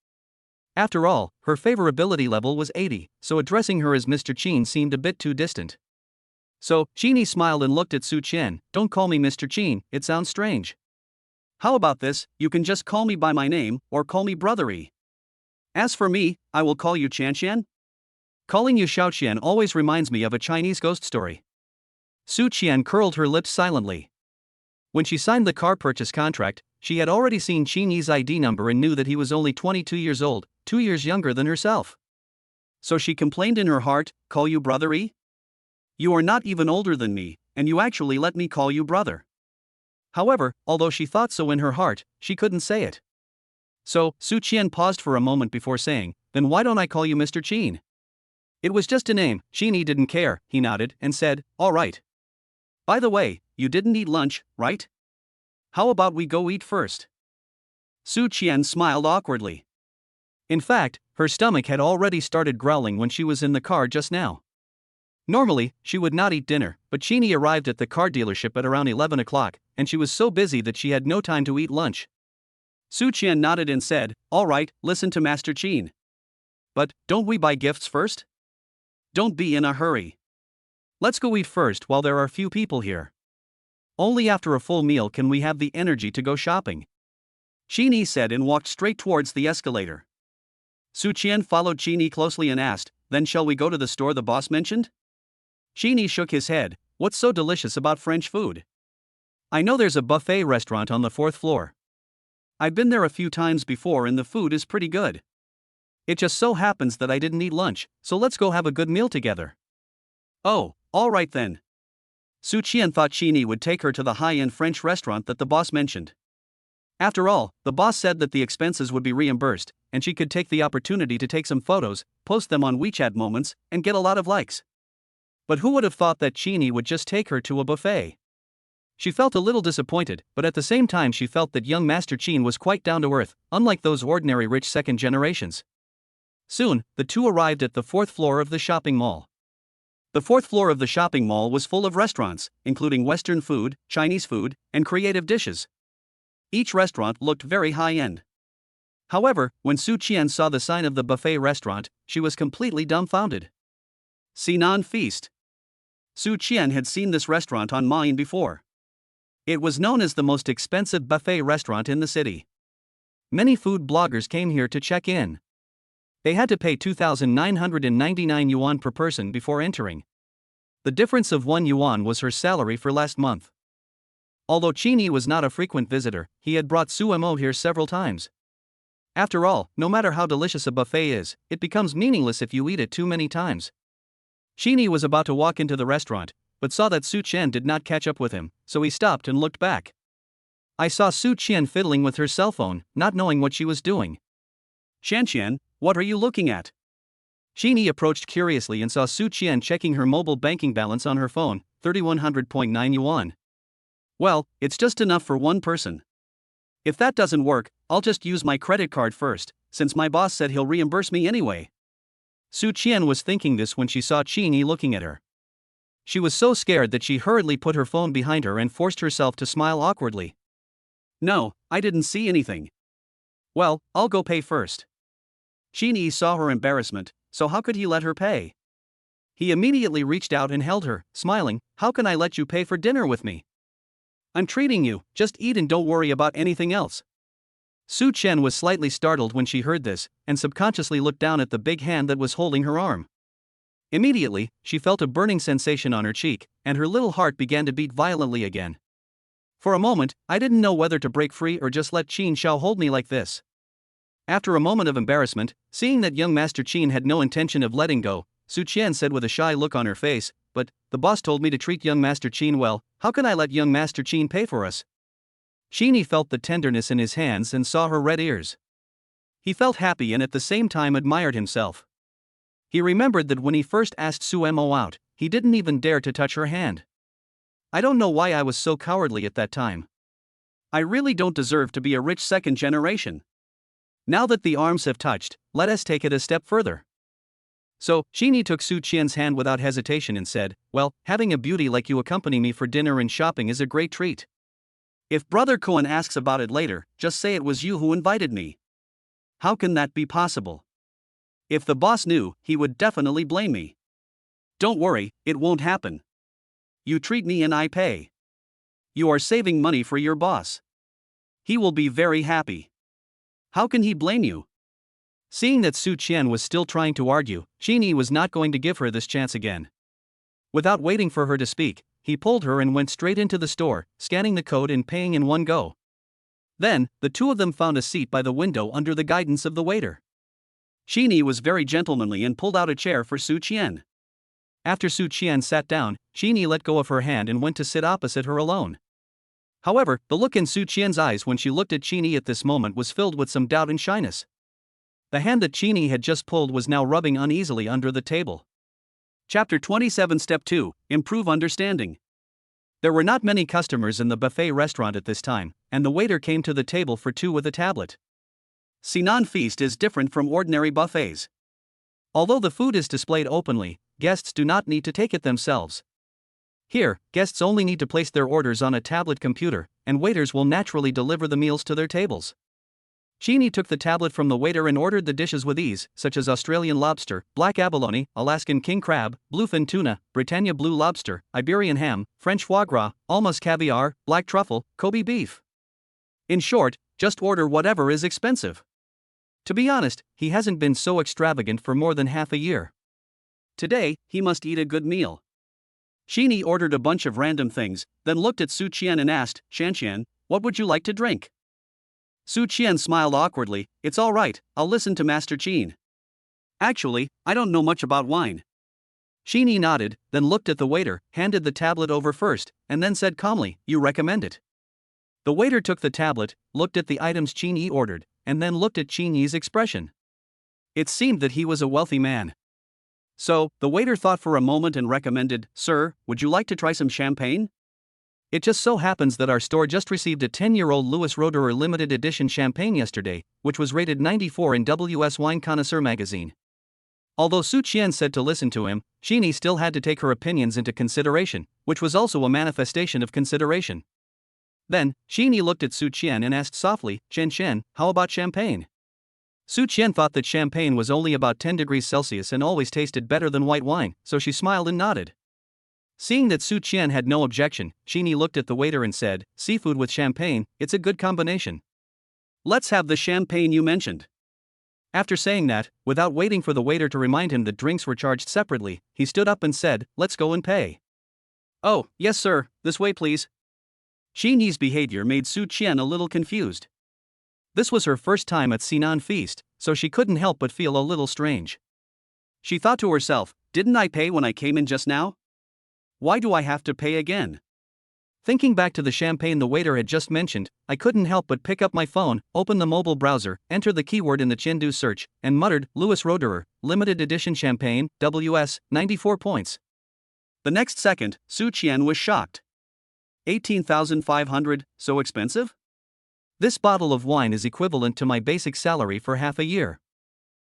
Speaker 1: After all, her favorability level was 80, so addressing her as Mr. Qin seemed a bit too distant. So, Qin Yi smiled and looked at Su Qian, don't call me Mr. Qin, it sounds strange. How about this, you can just call me by my name, or call me Brother Yi. As for me, I will call you Qian. Calling you Xiao Qian always reminds me of a Chinese ghost story. Su Qian curled her lips silently. When she signed the car purchase contract, she had already seen Qin Yi's ID number and knew that he was only 22 years old, 2 years younger than herself. So she complained in her heart, call you Brother Yi? You are not even older than me, and you actually let me call you brother. However, although she thought so in her heart, she couldn't say it. So, Su Qian paused for a moment before saying, then why don't I call you Mr. Qin? It was just a name. Qin Yi didn't care, he nodded and said, all right. By the way, you didn't eat lunch, right? How about we go eat first? Su Qian smiled awkwardly. In fact, her stomach had already started growling when she was in the car just now. Normally, she would not eat dinner, but Qin Yi arrived at the car dealership at around 11 o'clock, and she was so busy that she had no time to eat lunch. Su Qian nodded and said, all right, listen to Master Qin. But, don't we buy gifts first? Don't be in a hurry. Let's go eat first while there are few people here. Only after a full meal can we have the energy to go shopping. Qin Yi said and walked straight towards the escalator. Su Qian followed Qin Yi closely and asked, then shall we go to the store the boss mentioned? Qin Yi shook his head, what's so delicious about French food? I know there's a buffet restaurant on the 4th floor. I've been there a few times before and the food is pretty good. It just so happens that I didn't eat lunch, so let's go have a good meal together.
Speaker 2: Oh, all right then. Su Qian thought Chini would take her to the high-end French restaurant that the boss mentioned. After all, the boss said that the expenses would be reimbursed, and she could take the opportunity to take some photos, post them on WeChat Moments, and get a lot of likes. But who would have thought that Chini would just take her to a buffet? She felt a little disappointed, but at the same time she felt that young Master Qin was quite down to earth, unlike those ordinary rich second generations. Soon, the two arrived at the fourth floor of the shopping mall. The fourth floor of the shopping mall was full of restaurants, including Western food, Chinese food, and creative dishes. Each restaurant looked very high-end. However, when Su Qian saw the sign of the buffet restaurant, she was completely dumbfounded. Sinan Feast. Su Qian had seen this restaurant on Mayan before. It was known as the most expensive buffet restaurant in the city. Many food bloggers came here to check in. They had to pay 2,999 yuan per person before entering. The difference of 1 yuan was her salary for last month. Although Chini was not a frequent visitor, he had brought Su Mo here several times. After all, no matter how delicious a buffet is, it becomes meaningless if you eat it too many times. Chini was about to walk into the restaurant, but saw that Su Qian did not catch up with him, so he stopped and looked back. I saw Su Qian fiddling with her cell phone, not knowing what she was doing. Qian, what are you looking at?
Speaker 1: Chini approached curiously and saw Su Qian checking her mobile banking balance on her phone, 3,100.9 yuan.
Speaker 2: Well, it's just enough for one person. If that doesn't work, I'll just use my credit card first, since my boss said he'll reimburse me anyway.
Speaker 1: Su Qian was thinking this when she saw Chini looking at her. She was so scared that she hurriedly put her phone behind her and forced herself to smile awkwardly.
Speaker 2: No, I didn't see anything.
Speaker 1: Well, I'll go pay first.
Speaker 2: Chini saw her embarrassment, so how could he let her pay?
Speaker 1: He immediately reached out and held her, smiling, "How can I let you pay for dinner with me? I'm treating you, just eat and don't worry about anything else." Su Qian was slightly startled when she heard this, and subconsciously looked down at the big hand that was holding her arm. Immediately, she felt a burning sensation on her cheek, and her little heart began to beat violently again. For a moment, I didn't know whether to break free or just let Qin Xiao hold me like this. After a moment of embarrassment, seeing that young Master Qin had no intention of letting go, Su Qian said with a shy look on her face, "But, the boss told me to treat young Master Qin well, how can I let young Master Qin pay for us?" Chini felt the tenderness in his hands and saw her red ears. He felt happy and at the same time admired himself. He remembered that when he first asked Su Mo out, he didn't even dare to touch her hand. I don't know why I was so cowardly at that time.
Speaker 2: I really don't deserve to be a rich second generation.
Speaker 1: Now that the arms have touched, let us take it a step further. So, Chini took Su Qian's hand without hesitation and said, "Well, having a beauty like you accompany me for dinner and shopping is a great treat.
Speaker 2: If Brother Cohen asks about it later, just say it was you who invited me."
Speaker 1: How can that be possible?
Speaker 2: If the boss knew, he would definitely blame me. Don't worry, it won't happen. You treat me and I pay. You are saving money for your boss. He will be very happy. How can he blame you?
Speaker 1: Seeing that Su Qian was still trying to argue, Chini was not going to give her this chance again. Without waiting for her to speak, he pulled her and went straight into the store, scanning the code and paying in one go. Then, the two of them found a seat by the window under the guidance of the waiter.
Speaker 2: Chini was very gentlemanly and pulled out a chair for Su Qian.
Speaker 1: After Su Qian sat down, Chini let go of her hand and went to sit opposite her alone. However, the look in Su Qian's eyes when she looked at Chini at this moment was filled with some doubt and shyness. The hand that Chini had just pulled was now rubbing uneasily under the table.
Speaker 2: Chapter 27 Step 2 Improve Understanding.
Speaker 1: There were not many customers in the buffet restaurant at this time, and the waiter came to the table for two with a tablet.
Speaker 2: Sinan Feast is different from ordinary buffets.
Speaker 1: Although the food is displayed openly, guests do not need to take it themselves. Here, guests only need to place their orders on a tablet computer, and waiters will naturally deliver the meals to their tables. Chini took the tablet from the waiter and ordered the dishes with ease, such as Australian lobster, black abalone, Alaskan king crab, bluefin tuna, Britannia blue lobster, Iberian ham, French foie gras, almas caviar, black truffle, Kobe beef. In short, just order whatever is expensive. To be honest, he hasn't been so extravagant for more than half a year.
Speaker 2: Today, he must eat a good meal. Chini ordered a bunch of random things, then looked at Su Qian and asked, "Qian, what would you like to drink?" Su Qian smiled awkwardly, "It's all right, I'll listen to Master Qin." Actually, I don't know much about wine. Qin Yi nodded, then looked at the waiter, handed the tablet over first, and then said calmly, "You recommend it?" The waiter took the tablet, looked at the items Qin Yi ordered, and then looked at Qin Yi's expression. It seemed that he was a wealthy man. So, the waiter thought for a moment and recommended, "Sir, would you like to try some champagne?" It just so happens that our store just received a 10-year-old Louis Roederer limited edition champagne yesterday, which was rated 94 in WS Wine Connoisseur magazine. Although Su Qian said to listen to him, Qin Yi still had to take her opinions into consideration, which was also a manifestation of consideration. Then, Qin Yi looked at Su Qian and asked softly, "Chen, how about champagne?" Su Qian thought that champagne was only about 10 degrees Celsius and always tasted better than white wine, so she smiled and nodded. Seeing that Su Qian had no objection, Qin Yi looked at the waiter and said, "Seafood with champagne, it's a good combination. Let's have the champagne you mentioned." After saying that, without waiting for the waiter to remind him that drinks were charged separately, he stood up and said, "Let's go and pay." "Oh, yes sir, this way please." Qin Yi's behavior made Su Qian a little confused. This was her first time at Sinan Feast, so she couldn't help but feel a little strange. She thought to herself, "Didn't I pay when I came in just now? Why do I have to pay again?" Thinking back to the champagne the waiter had just mentioned, I couldn't help but pick up my phone, open the mobile browser, enter the keyword in the Chengdu search, and muttered, "Louis Roederer, limited edition champagne, WS, 94 points." The next second, Su Qian was shocked. 18,500, so expensive? This bottle of wine is equivalent to my basic salary for half a year.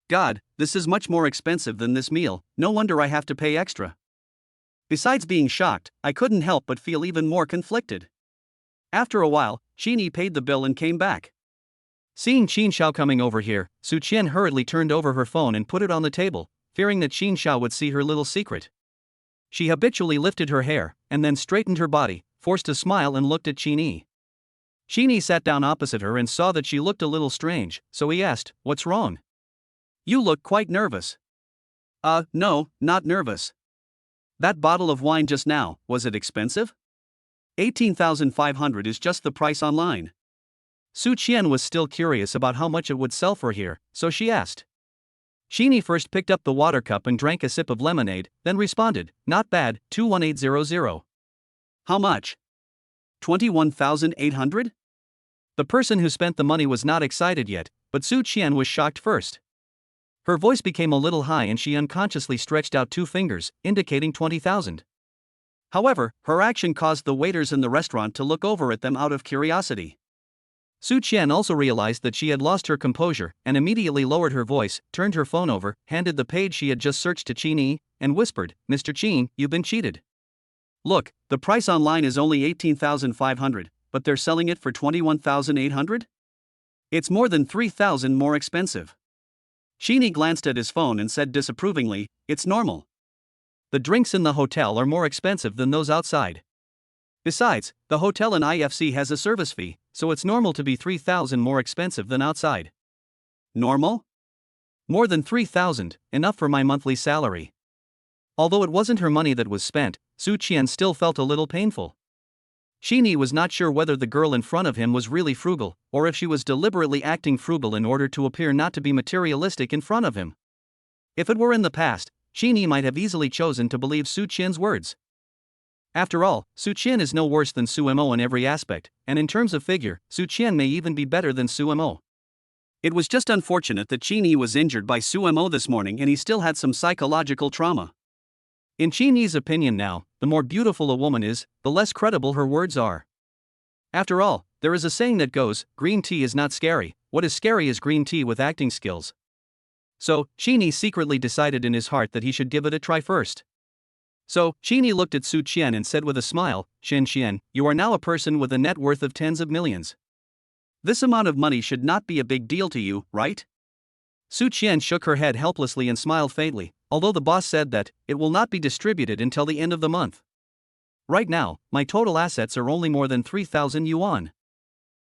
Speaker 2: God, this is much more expensive than this meal, no wonder I have to pay extra. Besides being shocked, I couldn't help but feel even more conflicted. After a while, Qin Yi paid the bill and came back. Seeing Qin Xiao coming over here, Su Qian hurriedly turned over her phone and put it on the table, fearing that Qin Xiao would see her little secret. She habitually lifted her hair, and then straightened her body, forced a smile and looked at Qin Yi. Qin Yi sat down opposite her and saw that she looked a little strange, so he asked, "What's wrong? You look quite nervous." No, not nervous. That bottle of wine just now, was it expensive? 18,500 is just the price online." Su Qian was still curious about how much it would sell for here, so she asked. Qin Yi first picked up the water cup and drank a sip of lemonade, then responded, "Not bad, 21800. How much? 21,800? The person who spent the money was not excited yet, but Su Qian was shocked first. Her voice became a little high and she unconsciously stretched out 2 fingers, indicating 20,000. However, her action caused the waiters in the restaurant to look over at them out of curiosity. Su Qian also realized that she had lost her composure and immediately lowered her voice, turned her phone over, handed the page she had just searched to Qin Yi, and whispered, "Mr. Qin, you've been cheated. Look, the price online is only 18,500, but they're selling it for 21,800? It's more than 3,000 more expensive." Qin Yi glanced at his phone and said disapprovingly, "It's normal. The drinks in the hotel are more expensive than those outside. Besides, the hotel in IFC has a service fee, so it's normal to be 3,000 more expensive than outside." Normal? More than 3,000, enough for my monthly salary. Although it wasn't her money that was spent, Su Qian still felt a little painful. Qin Yi was not sure whether the girl in front of him was really frugal, or if she was deliberately acting frugal in order to appear not to be materialistic in front of him. If it were in the past, Qin Yi might have easily chosen to believe Su Qian's words. After all, Su Qian is no worse than Su Mo in every aspect, and in terms of figure, Su Qian may even be better than Su Mo. It was just unfortunate that Qin Yi was injured by Su Mo this morning and he still had some psychological trauma. In Qin Yi's opinion now, the more beautiful a woman is, the less credible her words are. After all, there is a saying that goes, "Green tea is not scary, what is scary is green tea with acting skills." So, Qin Yi secretly decided in his heart that he should give it a try first. So, Qin Yi looked at Su Qian and said with a smile, "Shen Qian, you are now a person with a net worth of tens of millions. This amount of money should not be a big deal to you, right?" Su Qian shook her head helplessly and smiled faintly, although the boss said that it will not be distributed until the end of the month. Right now, my total assets are only more than 3,000 yuan.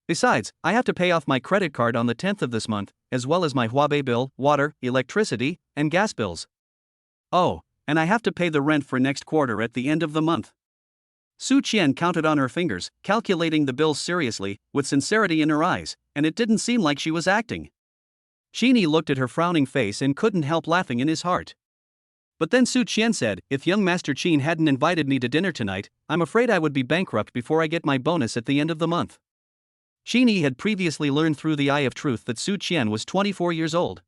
Speaker 2: Besides, I have to pay off my credit card on the 10th of this month, as well as my Huabei bill, water, electricity, and gas bills. Oh, and I have to pay the rent for next quarter at the end of the month. Su Qian counted on her fingers, calculating the bills seriously, with sincerity in her eyes, and it didn't seem like she was acting. Sheeny looked at her frowning face and couldn't help laughing in his heart. But then Su Qian said, if young Master Qin hadn't invited me to dinner tonight, I'm afraid I would be bankrupt before I get my bonus at the end of the month. Sheeny had previously learned through the eye of truth that Su Qian was 24 years old.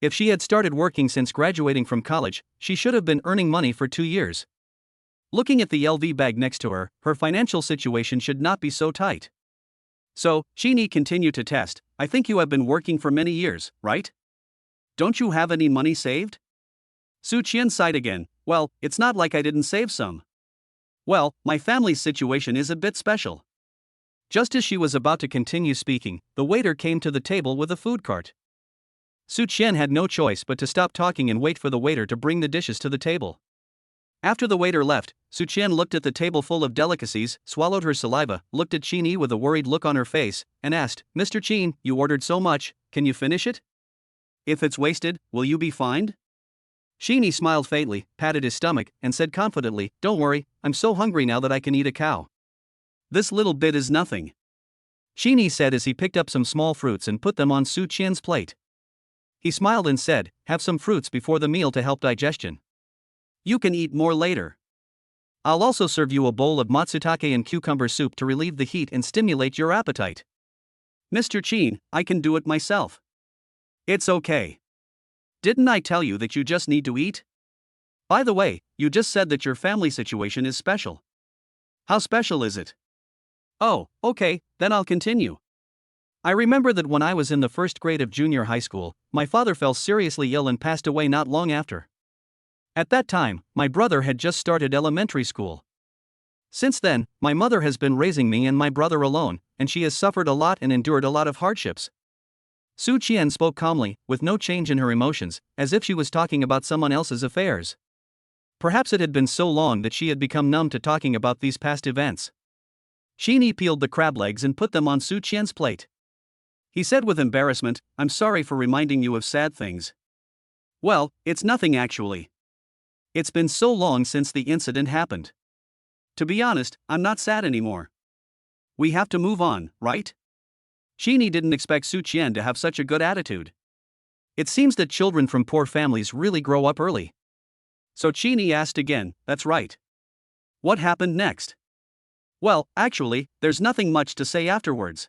Speaker 2: If she had started working since graduating from college, she should have been earning money for 2 years. Looking at the LV bag next to her, her financial situation should not be so tight. So, Sheeny continued to test, I think you have been working for many years, right? Don't you have any money saved? Su Qian sighed again, well, it's not like I didn't save some. Well, my family's situation is a bit special. Just as she was about to continue speaking, the waiter came to the table with a food cart. Su Qian had no choice but to stop talking and wait for the waiter to bring the dishes to the table. After the waiter left, Su Qian looked at the table full of delicacies, swallowed her saliva, looked at Sheeny with a worried look on her face, and asked, Mr. Qin, you ordered so much, can you finish it? If it's wasted, will you be fined? Sheeny smiled faintly, patted his stomach, and said confidently, don't worry, I'm so hungry now that I can eat a cow. This little bit is nothing. Sheeny said as he picked up some small fruits and put them on Su Qian's plate. He smiled and said, have some fruits before the meal to help digestion. You can eat more later. I'll also serve you a bowl of matsutake and cucumber soup to relieve the heat and stimulate your appetite. Mr. Qin, I can do it myself. It's okay. Didn't I tell you that you just need to eat? By the way, you just said that your family situation is special. How special is it? Oh, okay, then I'll continue. I remember that when I was in the first grade of junior high school, my father fell seriously ill and passed away not long after. At that time, my brother had just started elementary school. Since then, my mother has been raising me and my brother alone, and she has suffered a lot and endured a lot of hardships. Su Qian spoke calmly, with no change in her emotions, as if she was talking about someone else's affairs. Perhaps it had been so long that she had become numb to talking about these past events. Sheeny peeled the crab legs and put them on Su Qian's plate. He said with embarrassment, I'm sorry for reminding you of sad things. Well, it's nothing actually. It's been so long since the incident happened. To be honest, I'm not sad anymore. We have to move on, right? Sheeny didn't expect Su Qian to have such a good attitude. It seems that children from poor families really grow up early. So Sheeny asked again, that's right. What happened next? Well, actually, there's nothing much to say afterwards.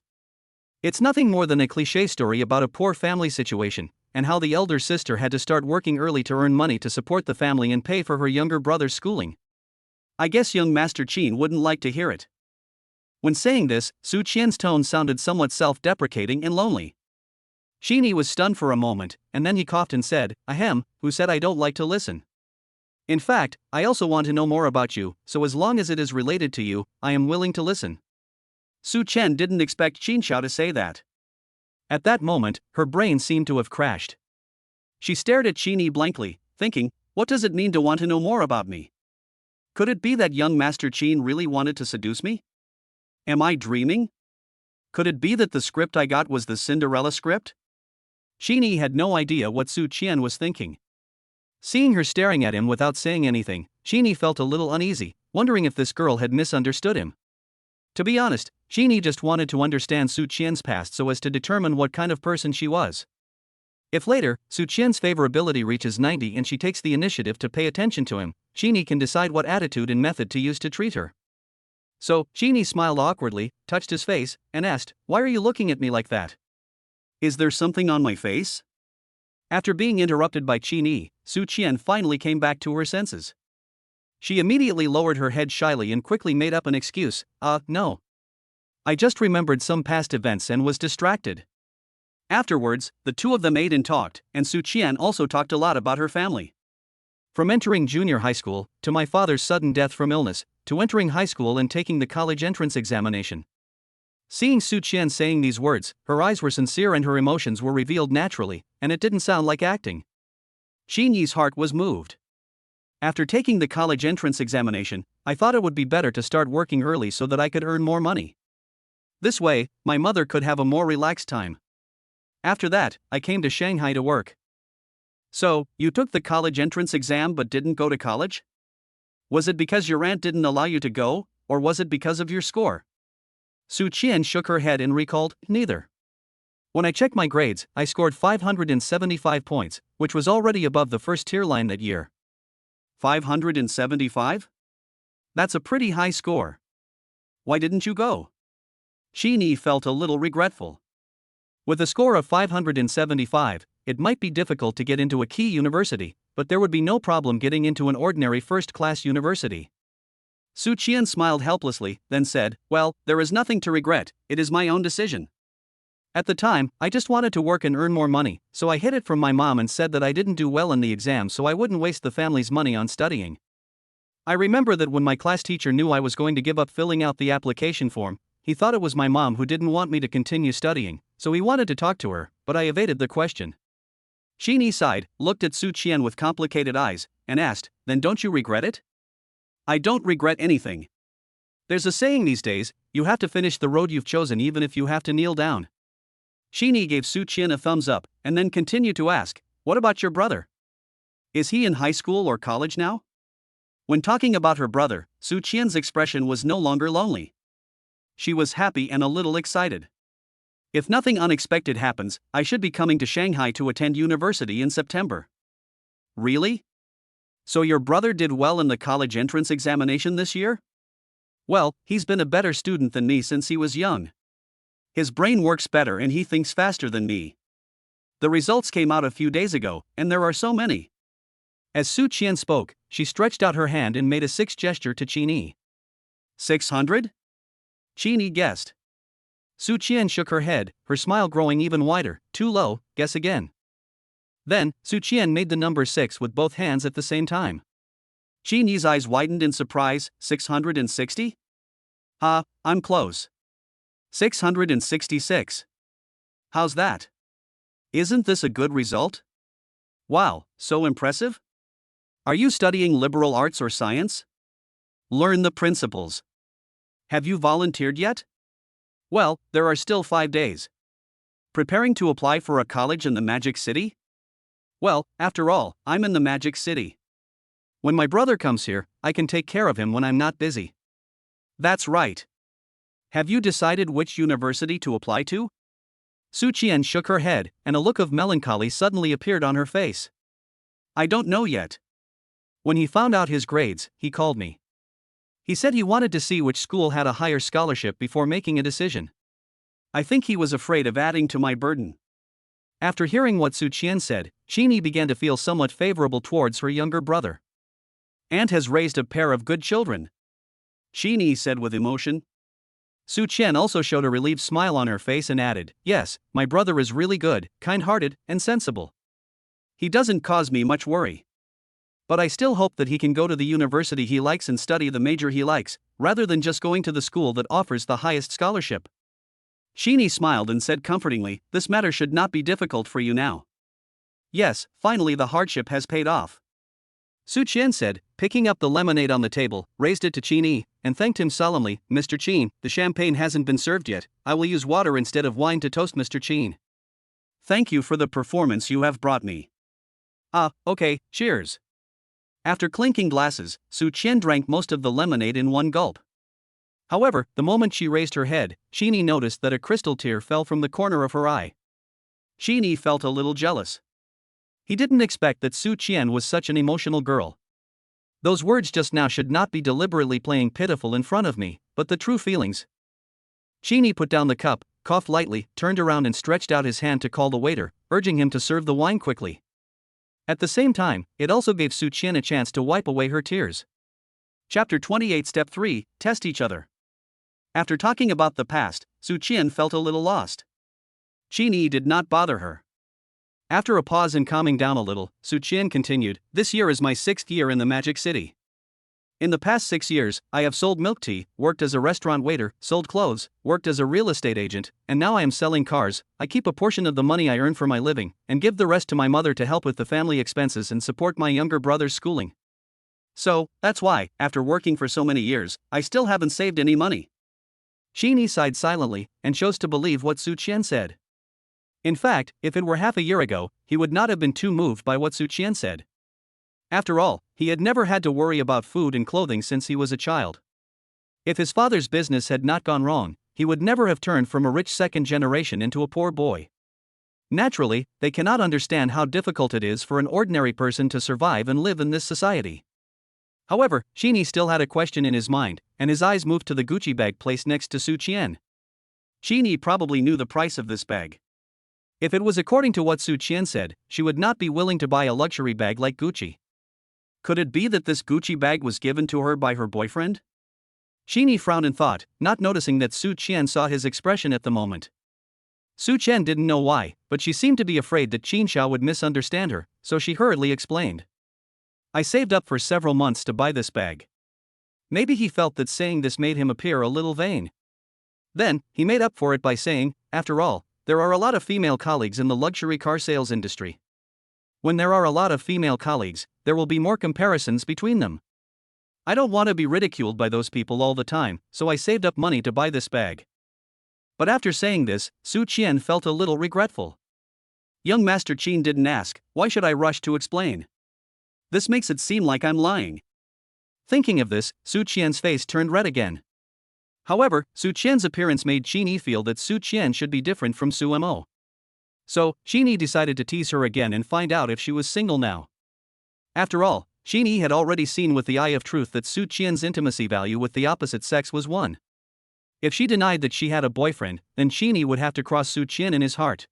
Speaker 2: It's nothing more than a cliché story about a poor family situation, and how the elder sister had to start working early to earn money to support the family and pay for her younger brother's schooling. I guess young Master Qin wouldn't like to hear it. When saying this, Su Qian's tone sounded somewhat self-deprecating and lonely. Sheeny was stunned for a moment, and then he coughed and said, Ahem, who said I don't like to listen? In fact, I also want to know more about you, so as long as it is related to you, I am willing to listen. Su Qian didn't expect Qin Xiao to say that. At that moment, her brain seemed to have crashed. She stared at Sheeny blankly, thinking, what does it mean to want to know more about me? Could it be that young Master Qin really wanted to seduce me? Am I dreaming? Could it be that the script I got was the Cinderella script? Sheeny had no idea what Su Qian was thinking. Seeing her staring at him without saying anything, Sheeny felt a little uneasy, wondering if this girl had misunderstood him. To be honest, Sheeny just wanted to understand Su Qian's past so as to determine what kind of person she was. If later, Su Qian's favorability reaches 90 and she takes the initiative to pay attention to him, Sheeny can decide what attitude and method to use to treat her. So, Sheeny smiled awkwardly, touched his face, and asked, why are you looking at me like that? Is there something on my face? After being interrupted by Sheeny, Su Qian finally came back to her senses. She immediately lowered her head shyly and quickly made up an excuse, no. I just remembered some past events and was distracted. Afterwards, the two of them ate and talked, and Su Qian also talked a lot about her family. From entering junior high school, to my father's sudden death from illness, to entering high school and taking the college entrance examination. Seeing Su Qian saying these words, her eyes were sincere and her emotions were revealed naturally, and it didn't sound like acting. Xinyi's heart was moved. After taking the college entrance examination, I thought it would be better to start working early so that I could earn more money. This way, my mother could have a more relaxed time. After that, I came to Shanghai to work. So, you took the college entrance exam but didn't go to college? Was it because your aunt didn't allow you to go, or was it because of your score? Su Qian shook her head and recalled, neither.
Speaker 1: When I checked my grades, I scored 575 points, which was already above the first tier line that year.
Speaker 2: 575?
Speaker 1: That's a pretty high score.
Speaker 2: Why didn't you go? Chini felt a little regretful.
Speaker 1: With a score of 575, it might be difficult to get into a key university, but there would be no problem getting into an ordinary first-class university.
Speaker 2: Su Qian smiled helplessly, then said, "Well, there is nothing to regret, it is my own decision."
Speaker 1: At the time, I just wanted to work and earn more money, so I hid it from my mom and said that I didn't do well in the exam so I wouldn't waste the family's money on studying. I remember that when my class teacher knew I was going to give up filling out the application form, he thought it was my mom who didn't want me to continue studying, so he wanted to talk to her, but I evaded the question.
Speaker 2: Chini sighed, looked at Su Qian with complicated eyes, and asked, "Then don't you regret it?"
Speaker 1: "I don't regret anything. There's a saying these days, you have to finish the road you've chosen even if you have to kneel down."
Speaker 2: Chini gave Su Qian a thumbs up, and then continued to ask, "What about your brother? Is he in high school or college now?" When talking about her brother, Su Qian's expression was no longer lonely. She was happy and a little excited.
Speaker 1: "If nothing unexpected happens, I should be coming to Shanghai to attend university in September."
Speaker 2: "Really? So your brother did well in the college entrance examination this year?"
Speaker 1: "Well, he's been a better student than me since he was young.
Speaker 2: His brain works better and he thinks faster than me. The results came out a few days ago, and there are so many."
Speaker 1: As Su Qian spoke, she stretched out her hand and made a 6 gesture to Chini.
Speaker 2: 600?
Speaker 1: Chini guessed. Su Qian shook her head, her smile growing even wider. "Too low, guess again." Then, Su Qian made the number 6 with both hands at the same time.
Speaker 2: Chini's eyes widened in surprise. 660? I'm close. 666. How's that? Isn't this a good result? Wow, so impressive? Are you studying liberal arts or science? Learn the principles. Have you volunteered yet?
Speaker 1: Well, there are still 5 days.
Speaker 2: Preparing to apply for a college in the Magic City?
Speaker 1: Well, after all, I'm in the Magic City. When my brother comes here, I can take care of him when I'm not busy.
Speaker 2: That's right. Have you decided which university to apply to?
Speaker 1: Su Qian shook her head, and a look of melancholy suddenly appeared on her face.
Speaker 2: I don't know yet.
Speaker 1: When he found out his grades, he called me. He said he wanted to see which school had a higher scholarship before making a decision.
Speaker 2: I think he was afraid of adding to my burden.
Speaker 1: After hearing what Su Qian said, Chini began to feel somewhat favorable towards her younger brother.
Speaker 2: "Aunt has raised a pair of good children," Chini said with emotion.
Speaker 1: Su Qian also showed a relieved smile on her face and added, "Yes, my brother is really good, kind-hearted, and sensible.
Speaker 2: He doesn't cause me much worry.
Speaker 1: But I still hope that he can go to the university he likes and study the major he likes, rather than just going to the school that offers the highest scholarship."
Speaker 2: Chini smiled and said comfortingly, "This matter should not be difficult for you now.
Speaker 1: Yes, finally the hardship has paid off." Su Qian said, picking up the lemonade on the table, raised it to Chini, and thanked him solemnly. "Mr. Qin, the champagne hasn't been served yet. I will use water instead of wine to toast Mr. Qin."
Speaker 2: "Thank you for the performance you have brought me."
Speaker 1: Okay, cheers."
Speaker 2: After clinking glasses, Su Qian drank most of the lemonade in one gulp.
Speaker 1: However, the moment she raised her head, Chini noticed that a crystal tear fell from the corner of her eye.
Speaker 2: Chini felt a little jealous.
Speaker 1: He didn't expect that Su Qian was such an emotional girl. Those words just now should not be deliberately playing pitiful in front of me, but the true feelings. Chini put down the cup, coughed lightly, turned around and stretched out his hand to call the waiter, urging him to serve the wine quickly. At the same time, it also gave Su Qian a chance to wipe away her tears.
Speaker 2: Chapter 28 Step 3, Test Each Other. After talking about the past, Su Qian felt a little lost. Chini did not bother her.
Speaker 1: After a pause and calming down a little, Su Qian continued, "This year is my 6th year in the Magic City. In the past 6 years, I have sold milk tea, worked as a restaurant waiter, sold clothes, worked as a real estate agent, and now I am selling cars. I keep a portion of the money I earn for my living, and give the rest to my mother to help with the family expenses and support my younger brother's schooling.
Speaker 2: So, that's why, after working for so many years, I still haven't saved any money."
Speaker 1: Chini sighed silently, and chose to believe what Su Qian said. In fact, if it were half a year ago, he would not have been too moved by what Su Qian said. After all, he had never had to worry about food and clothing since he was a child. If his father's business had not gone wrong, he would never have turned from a rich second generation into a poor boy. Naturally, they cannot understand how difficult it is for an ordinary person to survive and live in this society. However, Sheeny still had a question in his mind, and his eyes moved to the Gucci bag placed next to Su Qian. Sheeny probably knew the price of this bag. If it was according to what Su Qian said, she would not be willing to buy a luxury bag like Gucci. Could it be that this Gucci bag was given to her by her boyfriend? Sheeny frowned in thought, not noticing that Su Qian saw his expression at the moment. Su Qian didn't know why, but she seemed to be afraid that Qin Xiao would misunderstand her, so she hurriedly explained. I saved up for several months to buy this bag. Maybe he felt that saying this made him appear a little vain. Then, he made up for it by saying, after all, there are a lot of female colleagues in the luxury car sales industry. When there are a lot of female colleagues, there will be more comparisons between them. I don't want to be ridiculed by those people all the time, so I saved up money to buy this bag. But after saying this, Su Qian felt a little regretful. Young Master Qin didn't ask, why should I rush to explain? This makes it seem like I'm lying. Thinking of this, Su Qian's face turned red again. However, Su Qian's appearance made Sheeny feel that Su Qian should be different from Su Mo. So, Sheeny decided to tease her again and find out if she was single now. After all, Sheeny had already seen with the eye of truth that Su Qian's intimacy value with the opposite sex was 1. If she denied that she had a boyfriend, then Sheeny would have to cross Su Qian in his heart.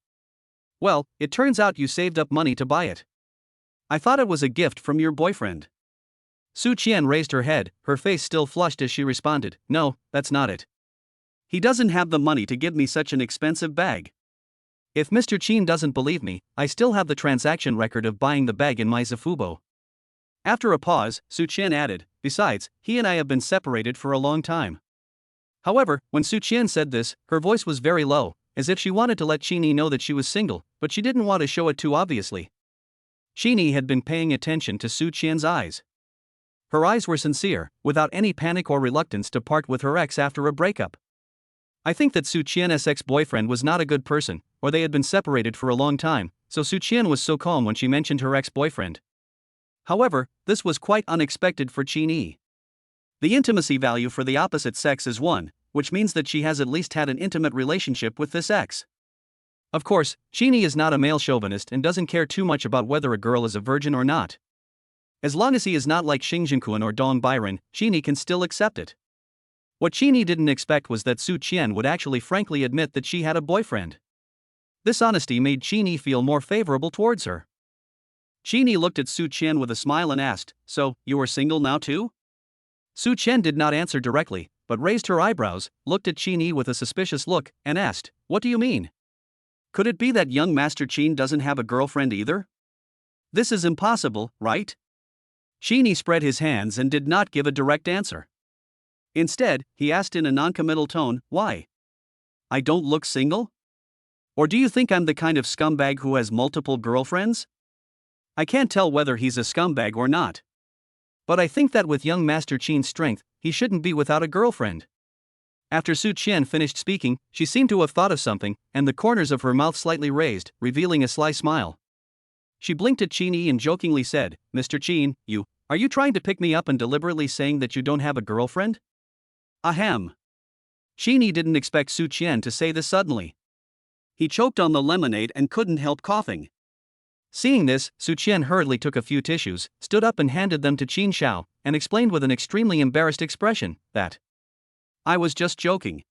Speaker 1: Well, it turns out you saved up money to buy it. I thought it was a gift from your boyfriend. Su Qian raised her head, her face still flushed as she responded, no, that's not it. He doesn't have the money to give me such an expensive bag. If Mr. Qin doesn't believe me, I still have the transaction record of buying the bag in my Zafubo. After a pause, Su Qian added, besides, he and I have been separated for a long time. However, when Su Qian said this, her voice was very low, as if she wanted to let Sheeny know that she was single, but she didn't want to show it too obviously. Sheeny had been paying attention to Su Qian's eyes. Her eyes were sincere, without any panic or reluctance to part with her ex after a breakup. I think that Su Qian's ex-boyfriend was not a good person, or they had been separated for a long time, so Su Qian was so calm when she mentioned her ex-boyfriend. However, this was quite unexpected for Sheeny. The intimacy value for the opposite sex is 1, which means that she has at least had an intimate relationship with this ex. Of course, Sheeny is not a male chauvinist and doesn't care too much about whether a girl is a virgin or not. As long as he is not like Xing Jinquan or Dong Byron, Sheeny can still accept it. What Sheeny didn't expect was that Su Qian would actually frankly admit that she had a boyfriend. This honesty made Sheeny feel more favorable towards her. Sheeny looked at Su Qian with a smile and asked, so, you are single now too? Su Qian did not answer directly, but raised her eyebrows, looked at Sheeny with a suspicious look, and asked, what do you mean? Could it be that young Master Qin doesn't have a girlfriend either? This is impossible, right? Sheeny spread his hands and did not give a direct answer. Instead, he asked in a noncommittal tone, why? I don't look single? Or do you think I'm the kind of scumbag who has multiple girlfriends? I can't tell whether he's a scumbag or not. But I think that with young Master Qin's strength, he shouldn't be without a girlfriend. After Su Qian finished speaking, she seemed to have thought of something, and the corners of her mouth slightly raised, revealing a sly smile. She blinked at Sheeny and jokingly said, Mr. Qin, are you trying to pick me up and deliberately saying that you don't have a girlfriend? Ahem. Sheeny didn't expect Su Qian to say this suddenly. He choked on the lemonade and couldn't help coughing. Seeing this, Su Qian hurriedly took a few tissues, stood up and handed them to Qin Xiao, and explained with an extremely embarrassed expression that I was just joking.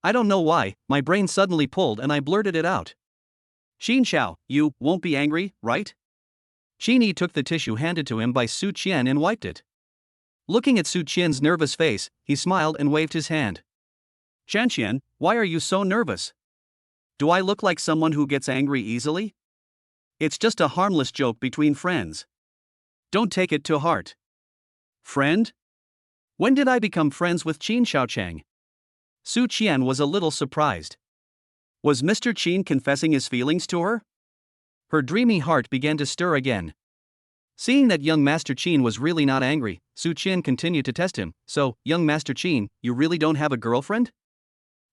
Speaker 1: I don't know why, my brain suddenly pulled and I blurted it out. Qin Xiao, you won't be angry, right? Sheeny took the tissue handed to him by Su Qian and wiped it. Looking at Su Qian's nervous face, he smiled and waved his hand. Shanqian, why are you so nervous? Do I look like someone who gets angry easily? It's just a harmless joke between friends. Don't take it to heart. Friend? When did I become friends with Qin Xiaochang? Su Qian was a little surprised. Was Mr. Qin confessing his feelings to her? Her dreamy heart began to stir again. Seeing that young Master Qin was really not angry, Su Qian continued to test him. So, young Master Qin, you really don't have a girlfriend?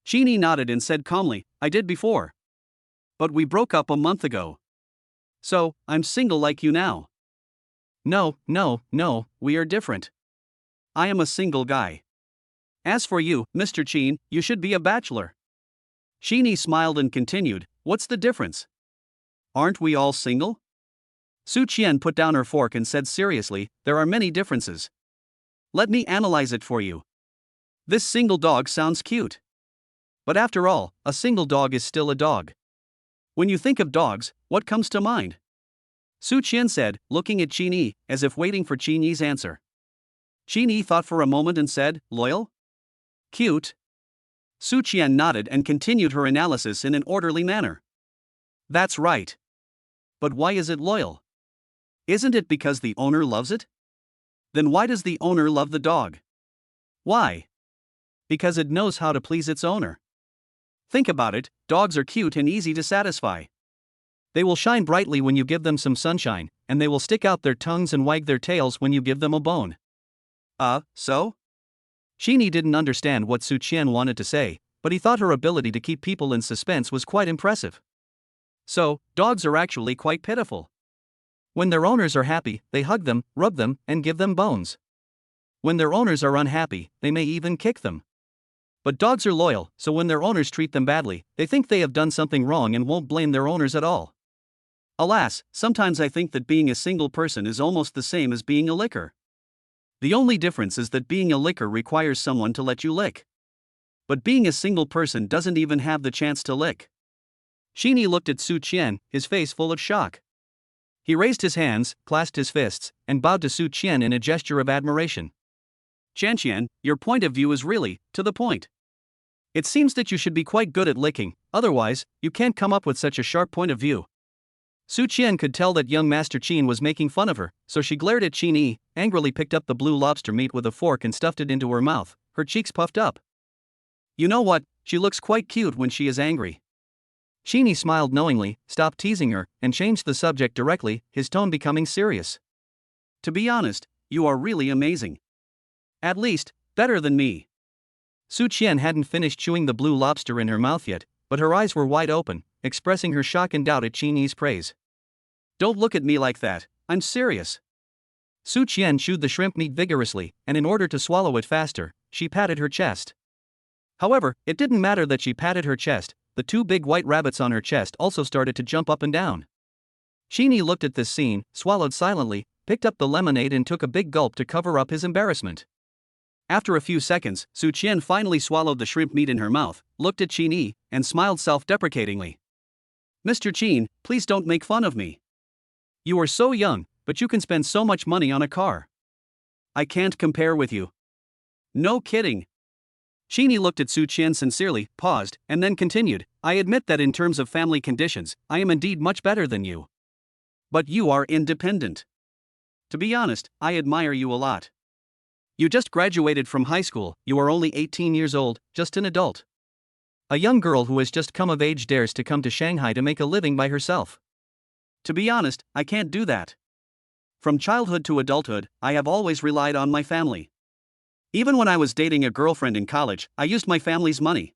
Speaker 1: Sheeny nodded and said calmly, I did before. But we broke up a month ago. So, I'm single like you now. No, we are different. I am a single guy. As for you, Mr. Qin, you should be a bachelor. Sheeny smiled and continued, what's the difference?
Speaker 2: Aren't we all single? Su Qian put down her fork and said seriously, there are many differences. Let me analyze it for you. This single dog sounds cute. But after all, a single dog is still a dog. When you think of dogs, what comes to mind? Su Qian said, looking at Qin Yi, as if waiting for Qin Yi's answer. Qin Yi thought for a moment and said, loyal? Cute? Su Qian nodded and continued her analysis in an orderly manner. That's right. But why is it loyal? Isn't it because the owner loves it? Then why does the owner love the dog? Why? Because it knows how to please its owner. Think about it, dogs are cute and easy to satisfy. They will shine brightly when you give them some sunshine, and they will stick out their tongues and wag their tails when you give them a bone. So? Qin Yi didn't understand what Su Qian wanted to say, but he thought her ability to keep people in suspense was quite impressive. So, dogs are actually quite pitiful. When their owners are happy, they hug them, rub them, and give them bones. When their owners are unhappy, they may even kick them. But dogs are loyal, so when their owners treat them badly, they think they have done something wrong and won't blame their owners at all. Alas, sometimes I think that being a single person is almost the same as being a licker. The only difference is that being a licker requires someone to let you lick. But being a single person doesn't even have the chance to lick. Qin Yi looked at Su Qian, his face full of shock. He raised his hands, clasped his fists, and bowed to Su Qian in a gesture of admiration. Qian, your point of view is really, to the point. It seems that you should be quite good at licking, otherwise, you can't come up with such a sharp point of view. Su Qian could tell that young Master Qin was making fun of her, so she glared at Qin Yi, angrily picked up the blue lobster meat with a fork and stuffed it into her mouth, her cheeks puffed up. You know what, she looks quite cute when she is angry. Qin Yi smiled knowingly, stopped teasing her, and changed the subject directly, his tone becoming serious. To be honest, you are really amazing. At least, better than me. Su Qian hadn't finished chewing the blue lobster in her mouth yet, but her eyes were wide open, expressing her shock and doubt at Qin Yi's praise. Don't look at me like that, I'm serious. Su Qian chewed the shrimp meat vigorously, and in order to swallow it faster, she patted her chest. However, it didn't matter that she patted her chest, the two big white rabbits on her chest also started to jump up and down. Qin Yi looked at this scene, swallowed silently, picked up the lemonade and took a big gulp to cover up his embarrassment. After a few seconds, Su Qian finally swallowed the shrimp meat in her mouth, looked at Qin Yi, and smiled self-deprecatingly. Mr. Qin, please don't make fun of me. You are so young, but you can spend so much money on a car. I can't compare with you. No kidding. Qin Yi looked at Su Qian sincerely, paused, and then continued, I admit that in terms of family conditions, I am indeed much better than you. But you are independent. To be honest, I admire you a lot. You just graduated from high school, you are only 18 years old, just an adult. A young girl who has just come of age dares to come to Shanghai to make a living by herself. To be honest, I can't do that. From childhood to adulthood, I have always relied on my family. Even when I was dating a girlfriend in college, I used my family's money.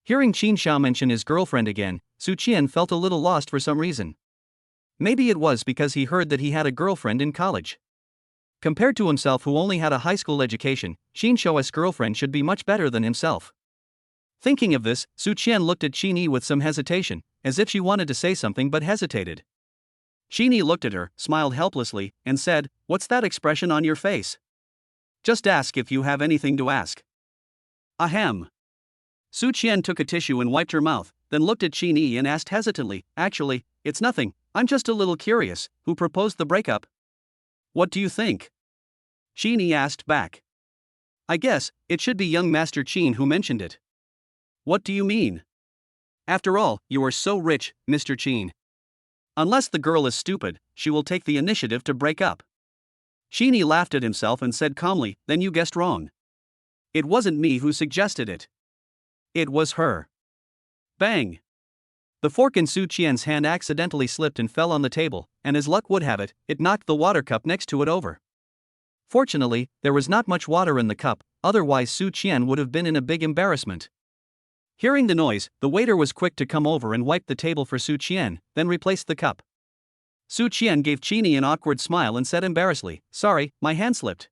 Speaker 2: Hearing Qin Xiao mention his girlfriend again, Su Qian felt a little lost for some reason. Maybe it was because he heard that he had a girlfriend in college. Compared to himself who only had a high school education, Qin Xiao's girlfriend should be much better than himself. Thinking of this, Su Qian looked at Qin Yi with some hesitation, as if she wanted to say something but hesitated. Qin Yi looked at her, smiled helplessly, and said, What's that expression on your face? Just ask if you have anything to ask. Ahem. Su Qian took a tissue and wiped her mouth, then looked at Qin Yi and asked hesitantly, Actually, it's nothing, I'm just a little curious, who proposed the breakup? What do you think? Qin Yi asked back. I guess, it should be young Master Qin who mentioned it. What do you mean? After all, you are so rich, Mr. Qin. Unless the girl is stupid, she will take the initiative to break up. Qin Yi laughed at himself and said calmly, Then you guessed wrong. It wasn't me who suggested it. It was her. Bang! The fork in Su Qian's hand accidentally slipped and fell on the table, and as luck would have it, it knocked the water cup next to it over. Fortunately, there was not much water in the cup, otherwise Su Qian would have been in a big embarrassment. Hearing the noise, the waiter was quick to come over and wipe the table for Su Qian, then replaced the cup. Su Qian gave Qin Yi an awkward smile and said embarrassedly, Sorry, my hand slipped.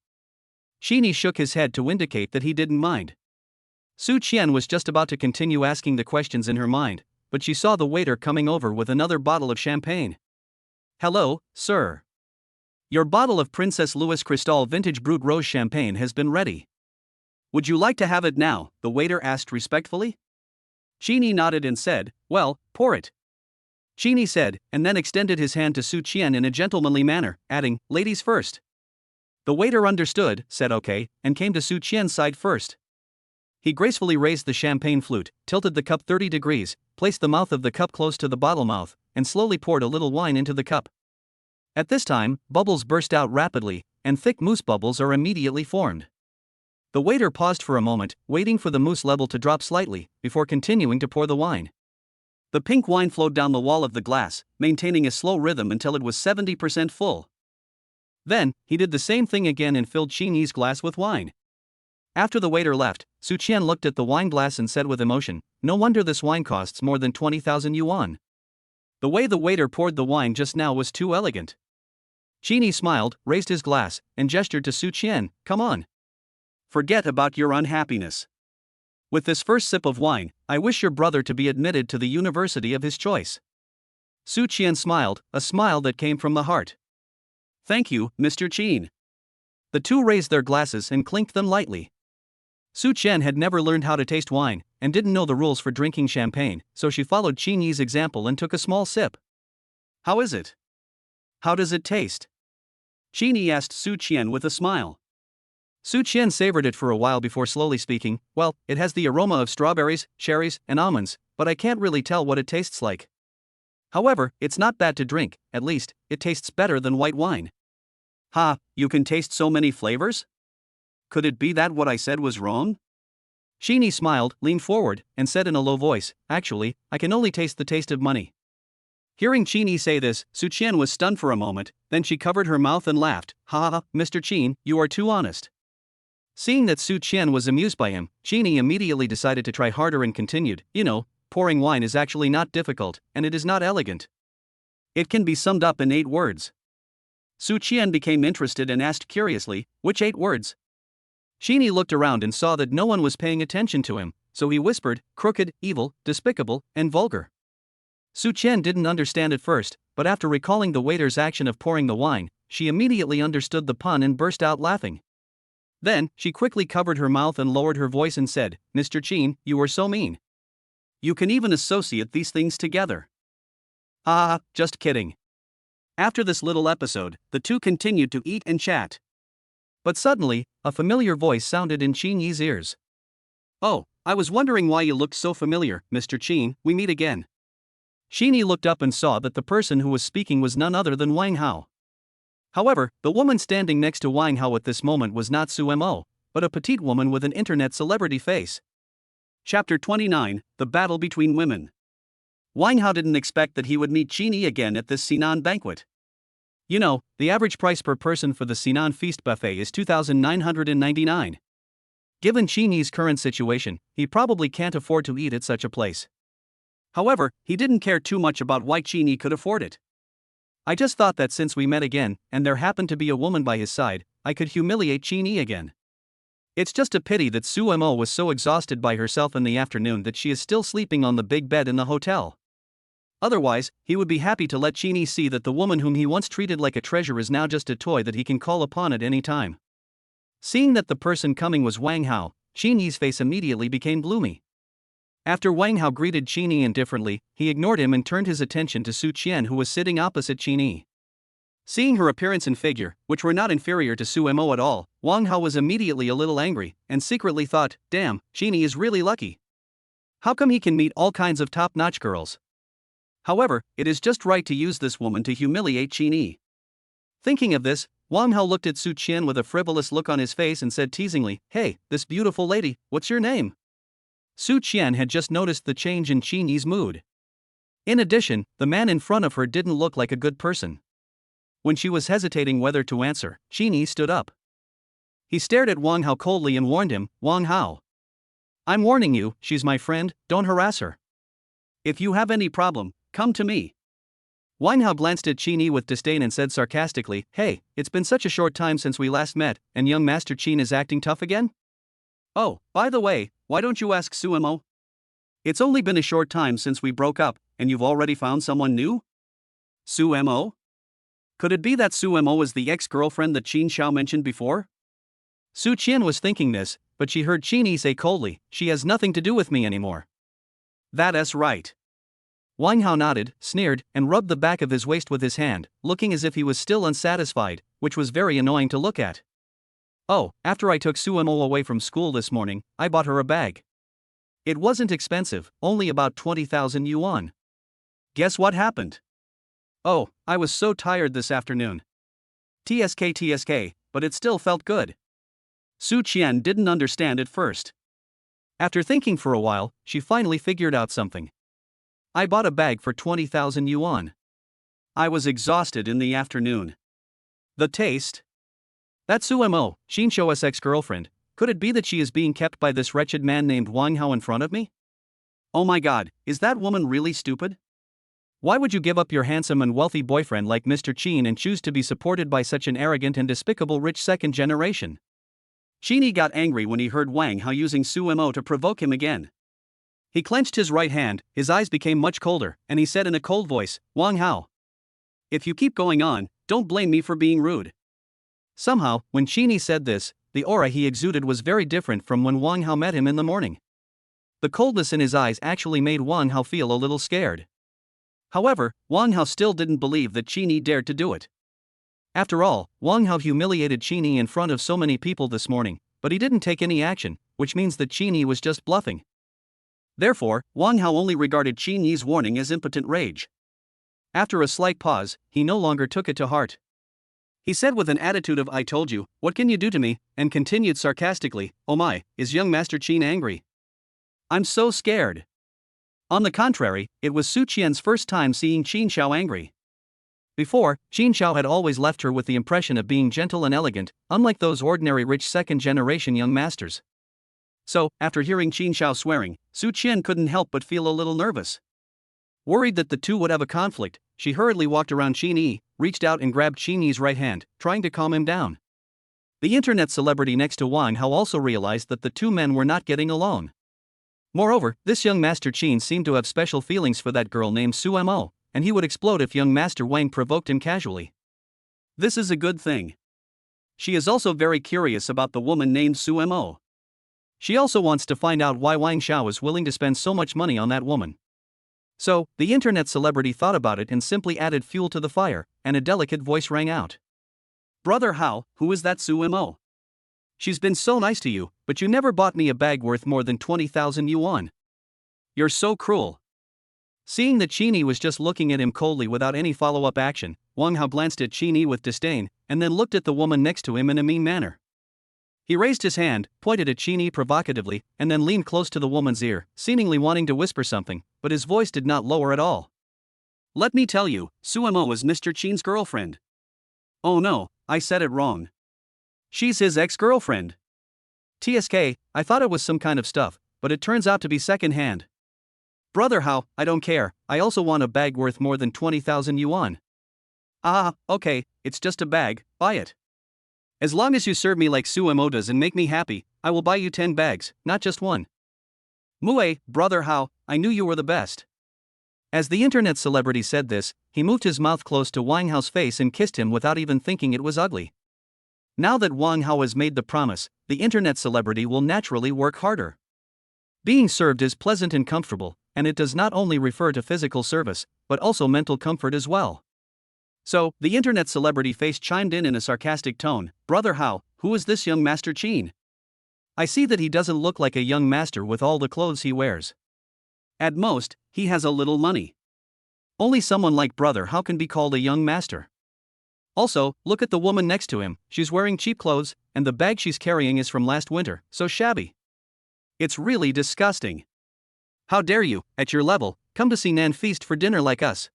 Speaker 2: Qin Yi shook his head to indicate that he didn't mind. Su Qian was just about to continue asking the questions in her mind,
Speaker 1: but she saw the waiter coming over with another bottle of champagne. "Hello, sir. Your bottle of Princess Louis Cristal Vintage Brut Rose Champagne has been ready. Would you like to have it now?" the waiter asked respectfully. Qini nodded and said, "Well, pour it." Qini said, and then extended his hand to Su Qian in a gentlemanly manner, adding, "Ladies first." The waiter understood, said okay, and came to Su Qian's side first. He gracefully raised the champagne flute, tilted the cup 30 degrees, placed the mouth of the cup close to the bottle mouth, and slowly poured a little wine into the cup. At this time, bubbles burst out rapidly, and thick mousse bubbles are immediately formed. The waiter paused for a moment, waiting for the mousse level to drop slightly, before continuing to pour the wine. The pink wine flowed down the wall of the glass, maintaining a slow rhythm until it was 70% full. Then, he did the same thing again and filled Qini's glass with wine. After the waiter left, Su Qian looked at the wine glass and said with emotion, "No wonder this wine costs more than 20,000 yuan. The way the waiter poured the wine just now was too elegant." Qini smiled, raised his glass, and gestured to Su Qian, "Come on. Forget about your unhappiness. With this first sip of wine, I wish your brother to be admitted to the university of his choice." Su Qian smiled, a smile that came from the heart. "Thank you, Mr. Qin." The two raised their glasses and clinked them lightly. Su Qian had never learned how to taste wine, and didn't know the rules for drinking champagne, so she followed Qini's example and took a small sip. "How is it? How does it taste?" Qini asked Su Qian with a smile. Su Qian savored it for a while before slowly speaking, "Well, it has the aroma of strawberries, cherries, and almonds, but I can't really tell what it tastes like. However, it's not bad to drink, at least, it tastes better than white wine." "Ha, you can taste so many flavors? Could it be that what I said was wrong?" Qini smiled, leaned forward, and said in a low voice, "Actually, I can only taste the taste of money." Hearing Qini say this, Su Qian was stunned for a moment, then she covered her mouth and laughed, "Ha ha, Mr. Qin, you are too honest." Seeing that Su Qian was amused by him, Qini immediately decided to try harder and continued, "Pouring wine is actually not difficult, and it is not elegant. It can be summed up in 8 words. Su Qian became interested and asked curiously, "Which 8 words?" Qini looked around and saw that no one was paying attention to him, so he whispered, "Crooked, evil, despicable, and vulgar." Su Qian didn't understand at first, but after recalling the waiter's action of pouring the wine, she immediately understood the pun and burst out laughing. Then, she quickly covered her mouth and lowered her voice and said, "Mr. Qin, you are so mean. You can even associate these things together." "Ah, just kidding." After this little episode, the two continued to eat and chat. But suddenly, a familiar voice sounded in Qini's ears. "Oh, I was wondering why you looked so familiar, Mr. Qin, we meet again." Qini looked up and saw that the person who was speaking was none other than Wang Hao. However, the woman standing next to Wang Hao at this moment was not Su Mo, but a petite woman with an internet celebrity face. Chapter 29, The Battle Between Women. Wang Hao didn't expect that he would meet Qini again at this Sinan banquet. The average price per person for the Sinan Feast buffet is 2,999. Given Qini's current situation, he probably can't afford to eat at such a place. However, he didn't care too much about why Qini could afford it. "I just thought that since we met again, and there happened to be a woman by his side, I could humiliate Qini again. It's just a pity that Su Mo was so exhausted by herself in the afternoon that she is still sleeping on the big bed in the hotel. Otherwise, he would be happy to let Qini see that the woman whom he once treated like a treasure is now just a toy that he can call upon at any time." Seeing that the person coming was Wang Hao, Qini's face immediately became gloomy. After Wang Hao greeted Qini indifferently, he ignored him and turned his attention to Su Qian, who was sitting opposite Qini. Seeing her appearance and figure, which were not inferior to Su Mo at all, Wang Hao was immediately a little angry, and secretly thought, "Damn, Qini is really lucky. How come he can meet all kinds of top-notch girls? However, it is just right to use this woman to humiliate Qini." Thinking of this, Wang Hao looked at Su Qian with a frivolous look on his face and said teasingly, "Hey, this beautiful lady, what's your name?" Su Qian had just noticed the change in Qini's mood. In addition, the man in front of her didn't look like a good person. When she was hesitating whether to answer, Qini stood up. He stared at Wang Hao coldly and warned him, "Wang Hao, I'm warning you, she's my friend, don't harass her. If you have any problem, come to me." Wang Hao glanced at Qini with disdain and said sarcastically, "Hey, it's been such a short time since we last met, and young Master Qin is acting tough again? Oh, by the way, why don't you ask Su Mo?
Speaker 2: It's only been a short time since we broke up, and you've already found someone new? Su Mo? Could it be that Su Mo is the ex-girlfriend that Qin Xiao mentioned before?
Speaker 1: Su Qian was thinking this, but she heard Qin Yi say coldly, "She has nothing to do with me anymore."
Speaker 2: That's right.
Speaker 1: Wang Hao nodded, sneered, and rubbed the back of his waist with his hand, looking as if he was still unsatisfied, which was very annoying to look at. "Oh, after I took Su Mo away from school this morning, I bought her a bag. It wasn't expensive, only about 20,000 yuan.
Speaker 2: Guess what happened?
Speaker 1: Oh, I was so tired this afternoon.
Speaker 2: TSK, but it still felt good." Su Qian didn't understand at first.
Speaker 1: After thinking for a while, she finally figured out something. "I bought a bag for 20,000 yuan.
Speaker 2: I was exhausted in the afternoon. The taste?
Speaker 1: That's Su Mo, Qin Xiao's ex-girlfriend. Could it be that she is being kept by this wretched man named Wang Hao in front of me?
Speaker 2: Oh my god, is that woman really stupid?
Speaker 1: Why would you give up your handsome and wealthy boyfriend like Mr. Qin and choose to be supported by such an arrogant and despicable rich second generation?"
Speaker 2: Qin Yi got angry when he heard Wang Hao using Su Mo to provoke him again.
Speaker 1: He clenched his right hand, his eyes became much colder, and he said in a cold voice, "Wang Hao,
Speaker 2: if you keep going on, don't blame me for being rude."
Speaker 1: Somehow, when Qin Yi said this, the aura he exuded was very different from when Wang Hao met him in the morning. The coldness in his eyes actually made Wang Hao feel a little scared. However, Wang Hao still didn't believe that Qin Yi dared to do it. After all, Wang Hao humiliated Qin Yi in front of so many people this morning, but he didn't take any action, which means that Qin Yi was just bluffing. Therefore, Wang Hao only regarded Qin Yi's warning as impotent rage. After a slight pause, he no longer took it to heart. He said with an attitude of "I told you, what can you do to me?" and continued sarcastically, "Oh my, is young Master Qin angry? I'm so scared." On the contrary, it was Su Qian's first time seeing Qin Xiao angry. Before, Qin Xiao had always left her with the impression of being gentle and elegant, unlike those ordinary rich second-generation young masters. So, after hearing Qin Xiao swearing, Su Qian couldn't help but feel a little nervous. Worried that the two would have a conflict, she hurriedly walked around Qin Yi, reached out and grabbed Qin Yi's right hand, trying to calm him down. The internet celebrity next to Wang Hao also realized that the two men were not getting along. Moreover, this young Master Qin seemed to have special feelings for that girl named Su Mo, and he would explode if young Master Wang provoked him casually.
Speaker 2: This is a good thing. She is also very curious about the woman named Su Mo.
Speaker 1: She also wants to find out why Wang Xiao is willing to spend so much money on that woman. So, the internet celebrity thought about it and simply added fuel to the fire, and a delicate voice rang out.
Speaker 2: "Brother Hao, who is that Su Mo?
Speaker 1: She's been so nice to you, but you never bought me a bag worth more than 20,000 yuan.
Speaker 2: You're so cruel."
Speaker 1: Seeing that Qin Yi was just looking at him coldly without any follow-up action, Wang Hao glanced at Qin Yi with disdain, and then looked at the woman next to him in a mean manner. He raised his hand, pointed at Qin Yi provocatively, and then leaned close to the woman's ear, seemingly wanting to whisper something, but his voice did not lower at all.
Speaker 2: "Let me tell you, Su Mo is Mr. Qin's girlfriend." "Oh no, I said it wrong. She's his ex-girlfriend."
Speaker 1: "TSK, I thought it was some kind of stuff, but it turns out to be second-hand." "Brother Hao, I don't care, I also want a bag worth more than 20,000 yuan.
Speaker 2: Ah, okay, it's just a bag, buy it.
Speaker 1: As long as you serve me like Su Mo does and make me happy, I will buy you 10 bags, not just one."
Speaker 2: "Mue, Brother Hao, I knew you were the best."
Speaker 1: As the internet celebrity said this, he moved his mouth close to Wang Hao's face and kissed him without even thinking it was ugly. Now that Wang Hao has made the promise, the internet celebrity will naturally work harder. Being served is pleasant and comfortable, and it does not only refer to physical service, but also mental comfort as well. So, the internet celebrity face chimed in a sarcastic tone, "Brother Hao, who is this young Master Qin? I see that he doesn't look like a young master with all the clothes he wears.
Speaker 2: At most, he has a little money.
Speaker 1: Only someone like Brother Hao can be called a young master. Also, look at the woman next to him, she's wearing cheap clothes, and the bag she's carrying is from last winter, so shabby. It's really disgusting. How dare you, at your level, come to see Nan feast for dinner like us?"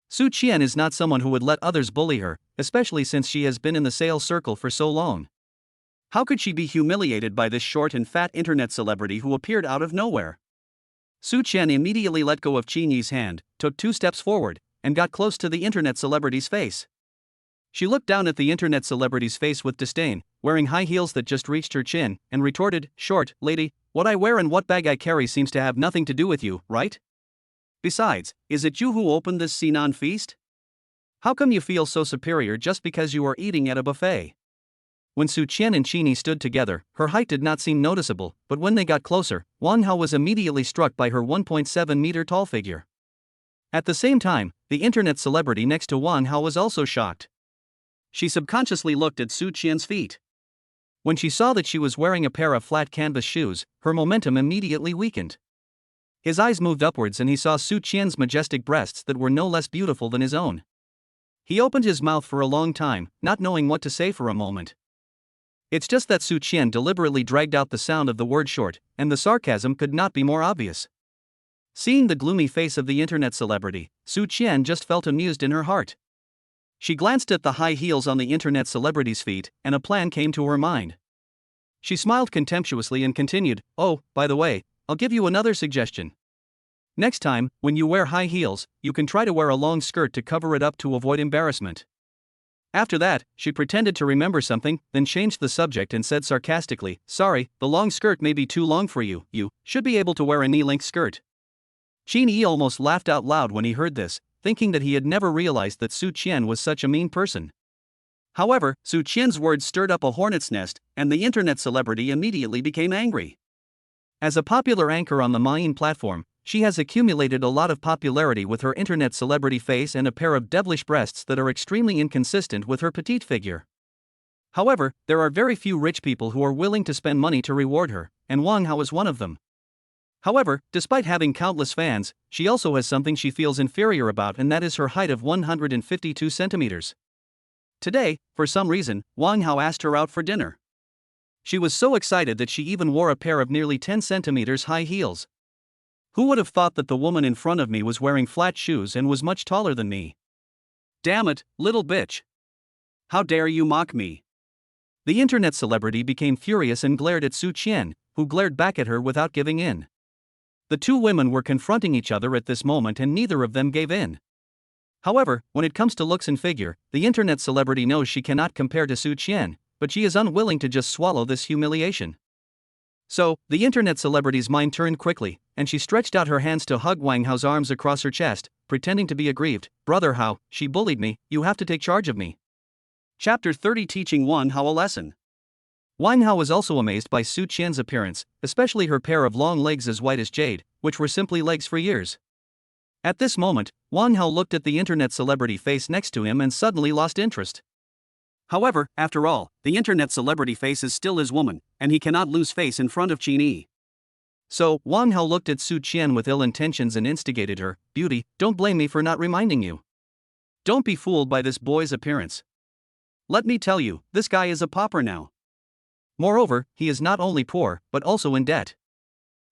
Speaker 1: Su Qian is not someone who would let others bully her, especially since she has been in the sales circle for so long.
Speaker 2: How could she be humiliated by this short and fat internet celebrity who appeared out of nowhere?
Speaker 1: Su Qian immediately let go of Qin Yi's hand, took 2 steps forward, and got close to the internet celebrity's face. She looked down at the internet celebrity's face with disdain, wearing high heels that just reached her chin, and retorted, "Short, lady, what I wear and what bag I carry seems to have nothing to do with you, right? Besides, is it you who opened this Sinan feast? How come you feel so superior just because you are eating at a buffet?" When Su Qian and Qini stood together, her height did not seem noticeable, but when they got closer, Wang Hao was immediately struck by her 1.7-meter tall figure. At the same time, the internet celebrity next to Wang Hao was also shocked. She subconsciously looked at Su Qian's feet. When she saw that she was wearing a pair of flat canvas shoes, her momentum immediately weakened. His eyes moved upwards and he saw Su Qian's majestic breasts that were no less beautiful than his own. He opened his mouth for a long time, not knowing what to say for a moment. It's just that Su Qian deliberately dragged out the sound of the word short, and the sarcasm could not be more obvious. Seeing the gloomy face of the internet celebrity, Su Qian just felt amused in her heart. She glanced at the high heels on the internet celebrity's feet, and a plan came to her mind. She smiled contemptuously and continued, "Oh, by the way, I'll give you another suggestion. Next time, when you wear high heels, you can try to wear a long skirt to cover it up to avoid embarrassment." After that, she pretended to remember something, then changed the subject and said sarcastically, "Sorry, the long skirt may be too long for you. You should be able to wear a knee-length skirt." Qin Yi almost laughed out loud when he heard this, thinking that he had never realized that Su Qian was such a mean person. However, Su Qian's words stirred up a hornet's nest, and the internet celebrity immediately became angry. As a popular anchor on the Mayin platform, she has accumulated a lot of popularity with her internet celebrity face and a pair of devilish breasts that are extremely inconsistent with her petite figure. However, there are very few rich people who are willing to spend money to reward her, and Wang Hao is one of them. However, despite having countless fans, she also has something she feels inferior about, and that is her height of 152 centimeters. Today, for some reason, Wang Hao asked her out for dinner. She was so excited that she even wore a pair of nearly 10 centimeters high heels. Who would have thought that the woman in front of me was wearing flat shoes and was much taller than me? Damn it, little bitch. How dare you mock me? The internet celebrity became furious and glared at Su Qian, who glared back at her without giving in. The two women were confronting each other at this moment and neither of them gave in. However, when it comes to looks and figure, the internet celebrity knows she cannot compare to Su Qian, but she is unwilling to just swallow this humiliation. So, the internet celebrity's mind turned quickly, and she stretched out her hands to hug Wang Hao's arms across her chest, pretending to be aggrieved. "Brother Hao, she bullied me, you have to take charge of me." Chapter 30, Teaching Wang Hao a Lesson. Wang Hao was also amazed by Su Qian's appearance, especially her pair of long legs as white as jade, which were simply legs for years. At this moment, Wang Hao looked at the internet celebrity face next to him and suddenly lost interest. However, after all, the internet celebrity face is still his woman, and he cannot lose face in front of Qin Yi. So, Wang Hao looked at Su Qian with ill intentions and instigated her, "Beauty, don't blame me for not reminding you. Don't be fooled by this boy's appearance. Let me tell you, this guy is a pauper now. Moreover, he is not only poor, but also in debt.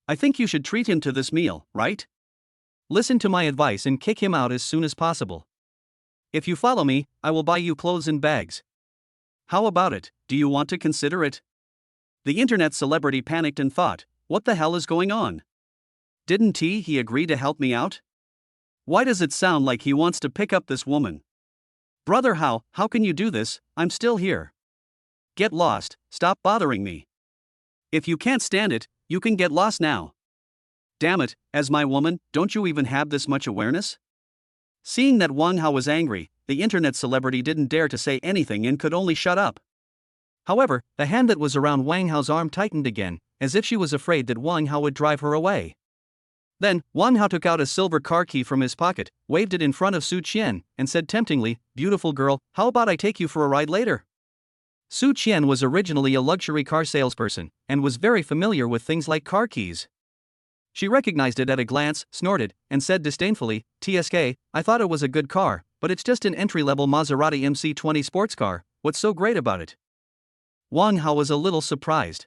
Speaker 1: I think you should treat him to this meal, right? Listen to my advice and kick him out as soon as possible. If you follow me, I will buy you clothes and bags. How about it, do you want to consider it?" The internet celebrity panicked and thought, "What the hell is going on? Didn't he agree to help me out? Why does it sound like he wants to pick up this woman? Brother Hao, how can you do this? I'm still here. Get lost, stop bothering me. If you can't stand it, you can get lost now. Damn it, as my woman, don't you even have this much awareness?" Seeing that Wang Hao was angry, the internet celebrity didn't dare to say anything and could only shut up. However, the hand that was around Wang Hao's arm tightened again, as if she was afraid that Wang Hao would drive her away. Then, Wang Hao took out a silver car key from his pocket, waved it in front of Su Qian, and said temptingly, "Beautiful girl, how about I take you for a ride later?" Su Qian was originally a luxury car salesperson, and was very familiar with things like car keys. She recognized it at a glance, snorted, and said disdainfully, "TSK, I thought it was a good car, but it's just an entry-level Maserati MC20 sports car, what's so great about it?" Wang Hao was a little surprised.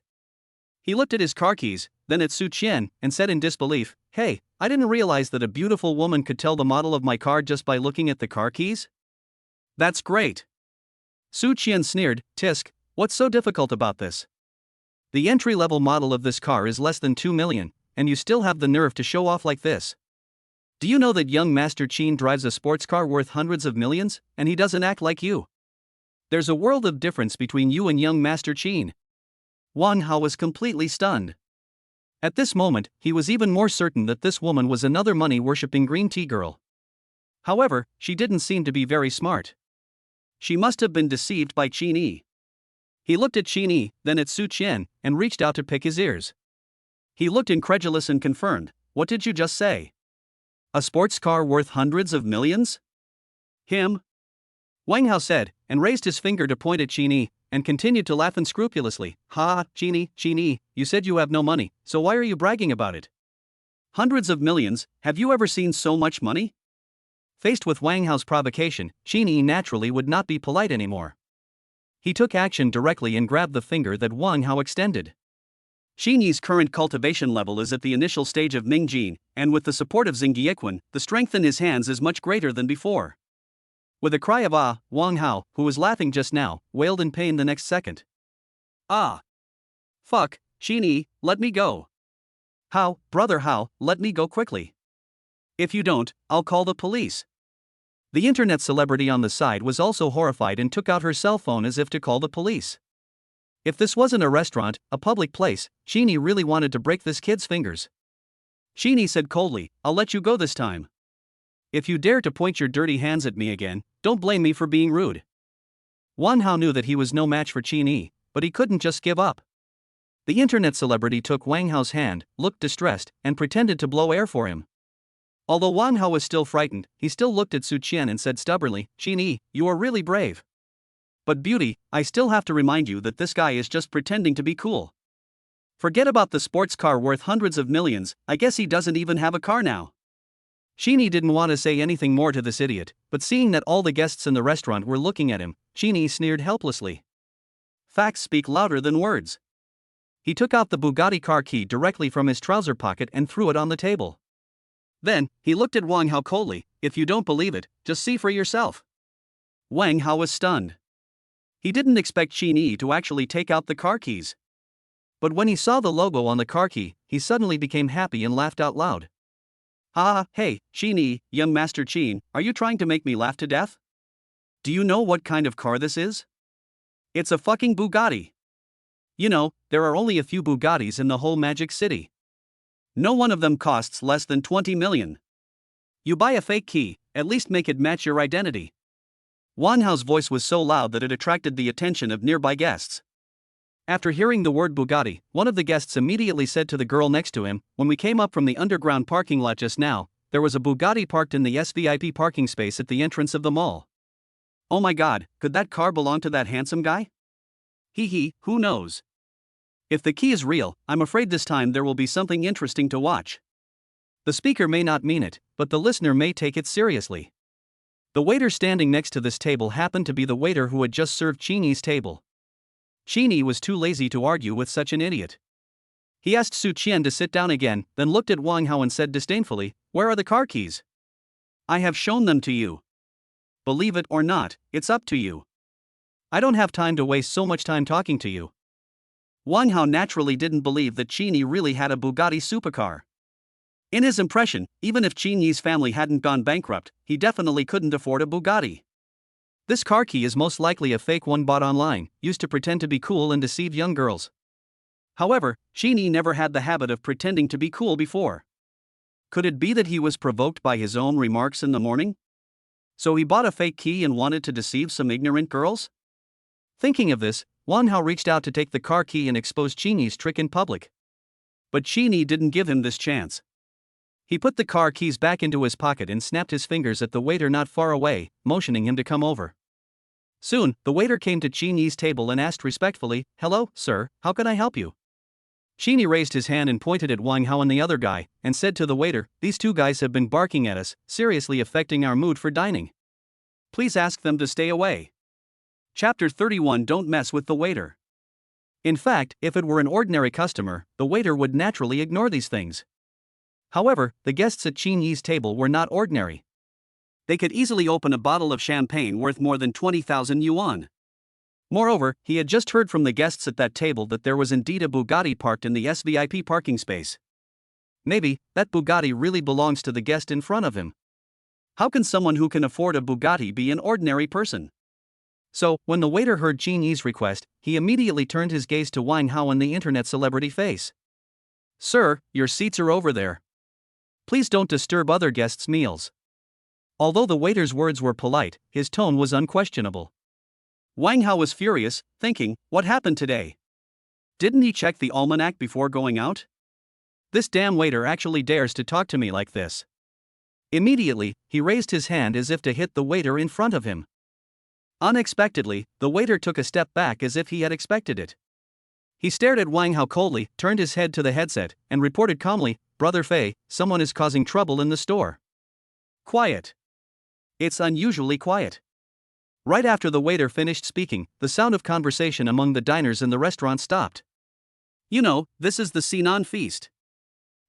Speaker 1: He looked at his car keys, then at Su Qian, and said in disbelief, "Hey, I didn't realize that a beautiful woman could tell the model of my car just by looking at the car keys? That's great." Su Qian sneered, "Tisk, what's so difficult about this? The entry-level model of this car is less than 2 million, and you still have the nerve to show off like this. Do you know that young Master Qin drives a sports car worth hundreds of millions, and he doesn't act like you? There's a world of difference between you and young Master Qin. Wang Hao was completely stunned. At this moment, he was even more certain that this woman was another money-worshipping green tea girl. However, she didn't seem to be very smart. She must have been deceived by Qin Yi. He looked at Qin Yi, then at Su Qian, and reached out to pick his ears. He looked incredulous and confirmed, "What did you just say? A sports car worth hundreds of millions?" "Him?" Wang Hao said, and raised his finger to point at Qin Yi, and continued to laugh unscrupulously. "Ha, Qin Yi, you said you have no money, so why are you bragging about it? Hundreds of millions, have you ever seen so much money?" Faced with Wang Hao's provocation, Qin Yi naturally would not be polite anymore. He took action directly and grabbed the finger that Wang Hao extended. Qin Yi's current cultivation level is at the initial stage of Mingjin, and with the support of Xingyequan, the strength in his hands is much greater than before. With a cry of "ah," Wang Hao, who was laughing just now, wailed in pain the next second. "Ah! Fuck, Qin Yi, let me go. Hao, brother Hao, let me go quickly. If you don't, I'll call the police." The internet celebrity on the side was also horrified and took out her cell phone as if to call the police. If this wasn't a restaurant, a public place, Qin Yi really wanted to break this kid's fingers. Qin Yi said coldly, "I'll let you go this time. If you dare to point your dirty hands at me again, don't blame me for being rude." Wang Hao knew that he was no match for Qin Yi, but he couldn't just give up. The internet celebrity took Wang Hao's hand, looked distressed, and pretended to blow air for him. Although Wang Hao was still frightened, he still looked at Su Qian and said stubbornly, "Qin Yi, you are really brave. But beauty, I still have to remind you that this guy is just pretending to be cool. Forget about the sports car worth hundreds of millions, I guess he doesn't even have a car now." Qin Yi didn't want to say anything more to this idiot, but seeing that all the guests in the restaurant were looking at him, Qin Yi sneered helplessly. Facts speak louder than words. He took out the Bugatti car key directly from his trouser pocket and threw it on the table. Then, he looked at Wang Hao coldly, "If you don't believe it, just see for yourself." Wang Hao was stunned. He didn't expect Qin Yi to actually take out the car keys. But when he saw the logo on the car key, he suddenly became happy and laughed out loud. "Ah, hey, Qin Yi, young Master Qin, are you trying to make me laugh to death? Do you know what kind of car this is? It's a fucking Bugatti. You know, there are only a few Bugattis in the whole Magic City. No one of them costs less than 20 million. You buy a fake key, at least make it match your identity." Wang Hao's voice was so loud that it attracted the attention of nearby guests. After hearing the word Bugatti, one of the guests immediately said to the girl next to him, "When we came up from the underground parking lot just now, there was a Bugatti parked in the SVIP parking space at the entrance of the mall. Oh my god, could that car belong to that handsome guy? Hee, who knows? If the key is real, I'm afraid this time there will be something interesting to watch." The speaker may not mean it, but the listener may take it seriously. The waiter standing next to this table happened to be the waiter who had just served Qin Yi's table. Qin Yi was too lazy to argue with such an idiot. He asked Su Qian to sit down again, then looked at Wang Hao and said disdainfully, "Where are the car keys? I have shown them to you. Believe it or not, it's up to you. I don't have time to waste so much time talking to you." Wang Hao naturally didn't believe that Qin Yi really had a Bugatti supercar. In his impression, even if Qin Yi's family hadn't gone bankrupt, he definitely couldn't afford a Bugatti. This car key is most likely a fake one bought online, used to pretend to be cool and deceive young girls. However, Qin Yi never had the habit of pretending to be cool before. Could it be that he was provoked by his own remarks in the morning? So he bought a fake key and wanted to deceive some ignorant girls? Thinking of this, Wang Hao reached out to take the car key and expose Qin Yi's trick in public. But Qin Yi didn't give him this chance. He put the car keys back into his pocket and snapped his fingers at the waiter not far away, motioning him to come over. Soon, the waiter came to Qin Yi's table and asked respectfully, "Hello, sir, how can I help you?" Qin Yi raised his hand and pointed at Wang Hao and the other guy, and said to the waiter, "These two guys have been barking at us, seriously affecting our mood for dining. Please ask them to stay away." Chapter 31 Don't mess with the waiter. In fact, if it were an ordinary customer, the waiter would naturally ignore these things. However, the guests at Qin Yi's table were not ordinary. They could easily open a bottle of champagne worth more than 20,000 yuan. Moreover, he had just heard from the guests at that table that there was indeed a Bugatti parked in the SVIP parking space. Maybe, that Bugatti really belongs to the guest in front of him. How can someone who can afford a Bugatti be an ordinary person? So, when the waiter heard Qin Yi's request, he immediately turned his gaze to Wang Hao and the internet celebrity face. "Sir, your seats are over there. Please don't disturb other guests' meals." Although the waiter's words were polite, his tone was unquestionable. Wang Hao was furious, thinking, what happened today? Didn't he check the almanac before going out? This damn waiter actually dares to talk to me like this. Immediately, he raised his hand as if to hit the waiter in front of him. Unexpectedly, the waiter took a step back as if he had expected it. He stared at Wang Hao coldly, turned his head to the headset, and reported calmly, "Brother Fei, someone is causing trouble in the store." Quiet. It's unusually quiet. Right after the waiter finished speaking, the sound of conversation among the diners in the restaurant stopped. "You know, this is the Sinan feast.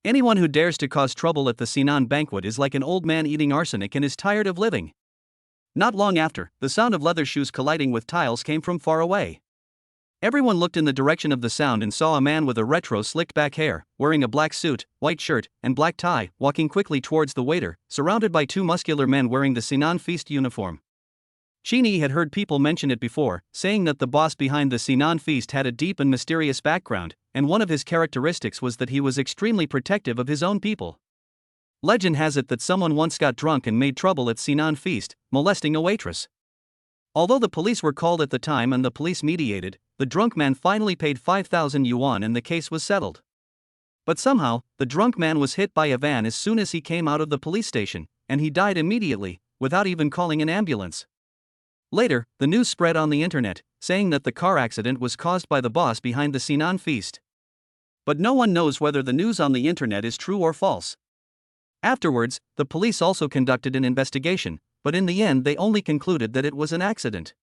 Speaker 1: Anyone who dares to cause trouble at the Sinan banquet is like an old man eating arsenic and is tired of living." Not long after, the sound of leather shoes colliding with tiles came from far away. Everyone looked in the direction of the sound and saw a man with a retro slicked back hair, wearing a black suit, white shirt, and black tie, walking quickly towards the waiter, surrounded by two muscular men wearing the Sinan feast uniform. Qin Yi had heard people mention it before, saying that the boss behind the Sinan feast had a deep and mysterious background, and one of his characteristics was that he was extremely protective of his own people. Legend has it that someone once got drunk and made trouble at Sinan feast, molesting a waitress. Although the police were called at the time and the police mediated, the drunk man finally paid 5,000 yuan and the case was settled. But somehow, the drunk man was hit by a van as soon as he came out of the police station, and he died immediately, without even calling an ambulance. Later, the news spread on the internet, saying that the car accident was caused by the boss behind the Sinan feast. But no one knows whether the news on the internet is true or false. Afterwards, the police also conducted an investigation, but in the end they only concluded that it was an accident.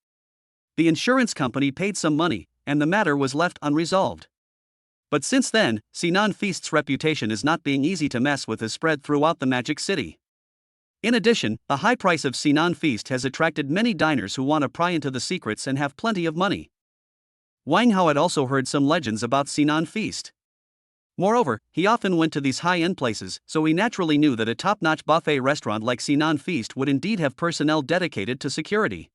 Speaker 1: The insurance company paid some money, and the matter was left unresolved. But since then, Sinan Feast's reputation as not being easy to mess with has spread throughout the Magic City. In addition, the high price of Sinan Feast has attracted many diners who want to pry into the secrets and have plenty of money. Wang Hao had also heard some legends about Sinan Feast. Moreover, he often went to these high-end places, so he naturally knew that a top-notch buffet restaurant like Sinan Feast would indeed have personnel dedicated to security.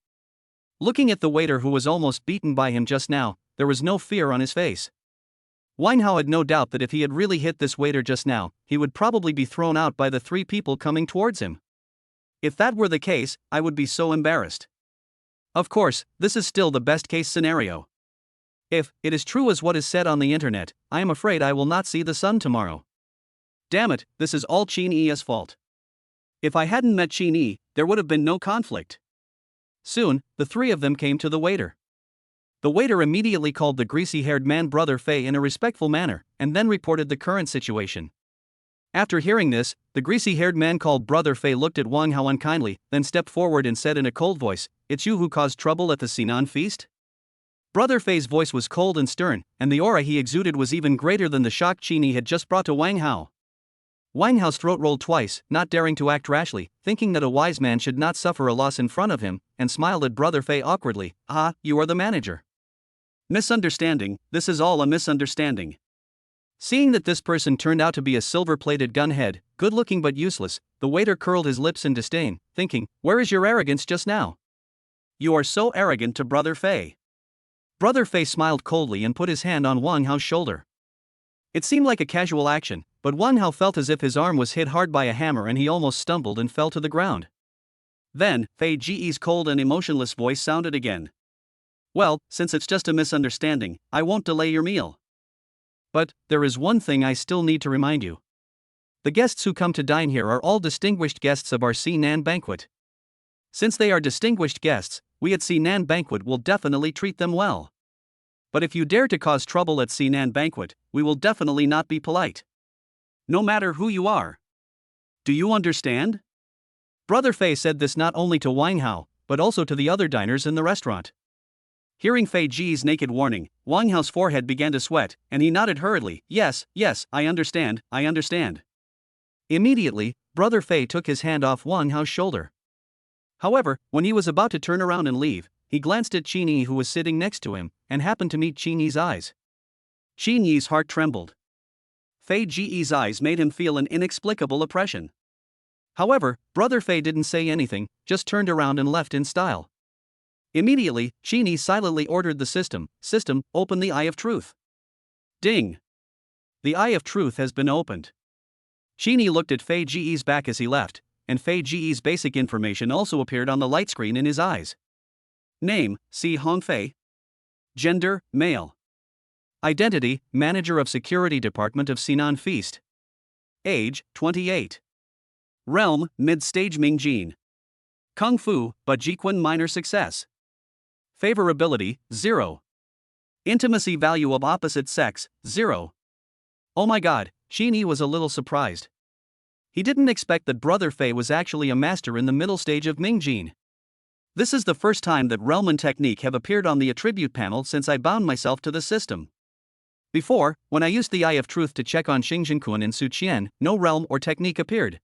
Speaker 1: Looking at the waiter who was almost beaten by him just now, there was no fear on his face. Wang Hao had no doubt that if he had really hit this waiter just now, he would probably be thrown out by the three people coming towards him. If that were the case, I would be so embarrassed. Of course, this is still the best-case scenario. If it is true as what is said on the internet, I am afraid I will not see the sun tomorrow. Damn it, this is all Qin Yi's fault. If I hadn't met Qin Yi, there would have been no conflict. Soon, the three of them came to the waiter. The waiter immediately called the greasy-haired man Brother Fei in a respectful manner, and then reported the current situation. After hearing this, the greasy-haired man called Brother Fei looked at Wang Hao unkindly, then stepped forward and said in a cold voice, "It's you who caused trouble at the Sinan feast?" Brother Fei's voice was cold and stern, and the aura he exuded was even greater than the shock Qin Yi had just brought to Wang Hao. Wang Hao's throat rolled twice, not daring to act rashly, thinking that a wise man should not suffer a loss in front of him, and smiled at Brother Fei awkwardly. "Ah, you are the manager." Misunderstanding, this is all a misunderstanding. Seeing that this person turned out to be a silver-plated gunhead, good-looking but useless, the waiter curled his lips in disdain, thinking, "Where is your arrogance just now? You are so arrogant to Brother Fei." Brother Fei smiled coldly and put his hand on Wang Hao's shoulder. It seemed like a casual action, but Wang Hao felt as if his arm was hit hard by a hammer and he almost stumbled and fell to the ground. Then, Fei Ji's cold and emotionless voice sounded again. "Well, since it's just a misunderstanding, I won't delay your meal. But, there is one thing I still need to remind you. The guests who come to dine here are all distinguished guests of our Sinan banquet. Since they are distinguished guests, we at Sinan banquet will definitely treat them well. But if you dare to cause trouble at Sinan banquet, we will definitely not be polite. No matter who you are. Do you understand?" Brother Fei said this not only to Wang Hao, but also to the other diners in the restaurant. Hearing Fei Ji's naked warning, Wang Hao's forehead began to sweat, and he nodded hurriedly. Yes, I understand, I understand." Immediately, Brother Fei took his hand off Wang Hao's shoulder. However, when he was about to turn around and leave, he glanced at Qin Yi who was sitting next to him, and happened to meet Qin Yi's eyes. Qin Yi's heart trembled. Fei Ji's eyes made him feel an inexplicable oppression. However, Brother Fei didn't say anything, just turned around and left in style.
Speaker 2: Immediately, Qin silently ordered the system, open the Eye of Truth. Ding! The Eye of Truth has been opened. Qin looked at Fei Ji's back as he left, and Fei Ji's basic information also appeared on the light screen in his eyes. Name, Si Hongfei. Gender, male. Identity, Manager of Security Department of Sinan Feast. Age, 28. Realm, Mid-Stage Mingjin. Kung Fu, Bajikwan Minor Success. Favorability, 0. Intimacy value of opposite sex, 0. Oh my god, Qin was a little surprised. He didn't expect that Brother Fei was actually a master in the middle stage of Mingjin. This is the first time that realm and technique have appeared on the attribute panel since I bound myself to the system. Before, when I used the Eye of Truth to check on Xingjinkun and Su Qian, no realm or technique appeared.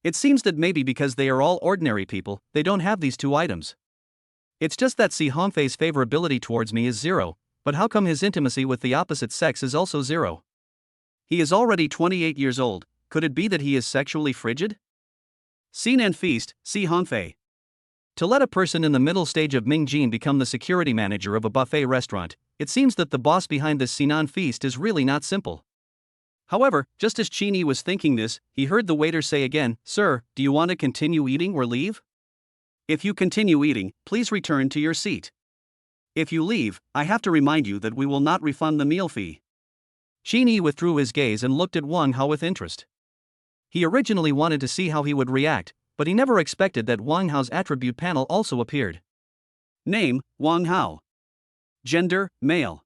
Speaker 2: It seems that maybe because they are all ordinary people, they don't have these two items. It's just that Si Hongfei's favorability towards me is 0, but how come his intimacy with the opposite sex is also 0? He is already 28 years old, could it be that he is sexually frigid? Sinan Feast, Si Hongfei. To let a person in the middle stage of Mingjin become the security manager of a buffet restaurant, it seems that the boss behind this Sinan Feast is really not simple. However, just as Qin was thinking this, he heard the waiter say again, "Sir, do you want to continue eating or leave? If you continue eating, please return to your seat. If you leave, I have to remind you that we will not refund the meal fee." Qin withdrew his gaze and looked at Wang Hao with interest. He originally wanted to see how he would react, but he never expected that Wang Hao's attribute panel also appeared. Name, Wang Hao. Gender, male.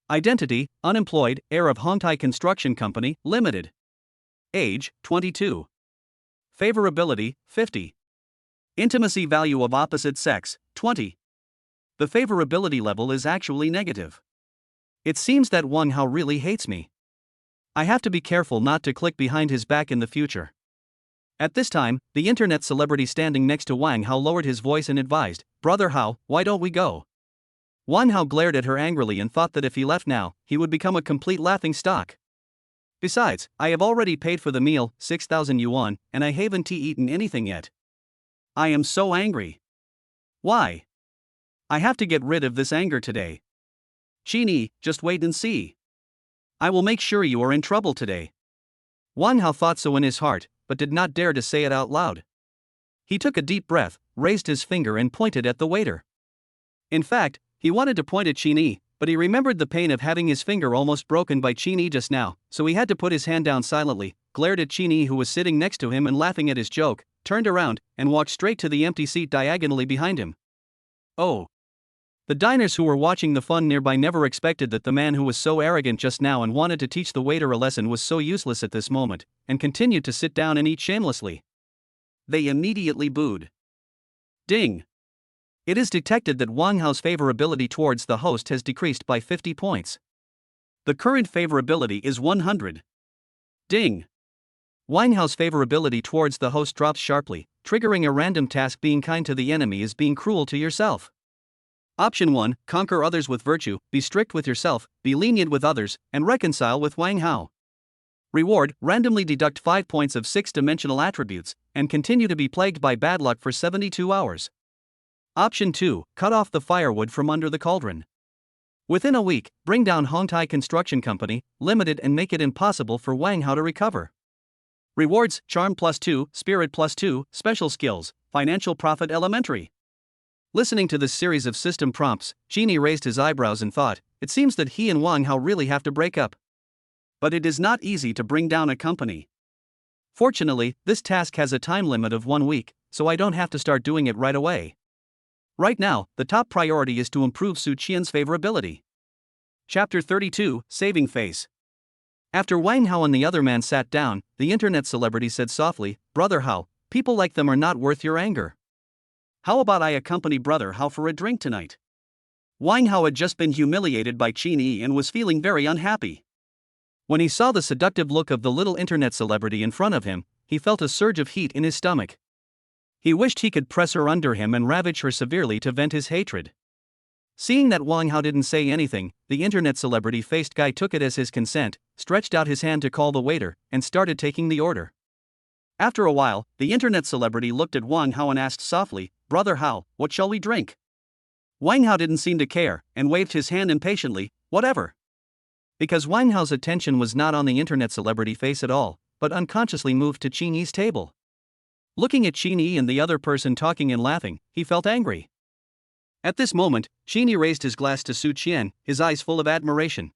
Speaker 2: Identity, unemployed, heir of Hongtai Construction Company, Limited. Age, 22. Favorability, 50. Intimacy value of opposite sex, 20. The favorability level is actually negative. It seems that Wang Hao really hates me. I have to be careful not to click behind his back in the future. At this time, the internet celebrity standing next to Wang Hao lowered his voice and advised, "Brother Hao, why don't we go?" Wang Hao glared at her angrily and thought that if he left now, he would become a complete laughingstock. Besides, I have already paid for the meal, 6,000 yuan, and I haven't eaten anything yet. I am so angry. Why? I have to get rid of this anger today. Qin, just wait and see. I will make sure you are in trouble today. Wang Hao thought so in his heart, but did not dare to say it out loud. He took a deep breath, raised his finger and pointed at the waiter. In fact, he wanted to point at Qin, but he remembered the pain of having his finger almost broken by Qin just now, so he had to put his hand down silently, glared at Qin who was sitting next to him and laughing at his joke, turned around, and walked straight to the empty seat diagonally behind him. Oh. The diners who were watching the fun nearby never expected that the man who was so arrogant just now and wanted to teach the waiter a lesson was so useless at this moment, and continued to sit down and eat shamelessly. They immediately booed. Ding! It is detected that Wang Hao's favorability towards the host has decreased by 50 points. The current favorability is 100. Ding! Wang Hao's favorability towards the host drops sharply, triggering a random task. Being kind to the enemy is being cruel to yourself. Option 1, conquer others with virtue, be strict with yourself, be lenient with others, and reconcile with Wang Hao. Reward, randomly deduct 5 points of 6-dimensional attributes, and continue to be plagued by bad luck for 72 hours. Option 2, cut off the firewood from under the cauldron. Within a week, bring down Hongtai Construction Company, Limited and make it impossible for Wang Hao to recover. Rewards, charm +2, spirit +2, special skills, financial profit elementary. Listening to this series of system prompts, Qin raised his eyebrows and thought, it seems that he and Wang Hao really have to break up. But it is not easy to bring down a company. Fortunately, this task has a time limit of 1 week, so I don't have to start doing it right away. Right now, the top priority is to improve Su Qian's favorability. Chapter 32, Saving Face. After Wang Hao and the other man sat down, the internet celebrity said softly, "Brother Hao, people like them are not worth your anger. How about I accompany Brother Hao for a drink tonight?" Wang Hao had just been humiliated by Qin and was feeling very unhappy. When he saw the seductive look of the little internet celebrity in front of him, he felt a surge of heat in his stomach. He wished he could press her under him and ravage her severely to vent his hatred. Seeing that Wang Hao didn't say anything, the internet celebrity-faced guy took it as his consent, stretched out his hand to call the waiter, and started taking the order. After a while, the internet celebrity looked at Wang Hao and asked softly, "Brother Hao, what shall we drink?" Wang Hao didn't seem to care and waved his hand impatiently, whatever.
Speaker 1: Because Wang Hao's attention was not on the internet celebrity face at all, but unconsciously moved to Qin Yi's table. Looking at Qin Yi and the other person talking and laughing, he felt angry. At this moment, Qin Yi raised his glass to Su Qian, his eyes full of admiration.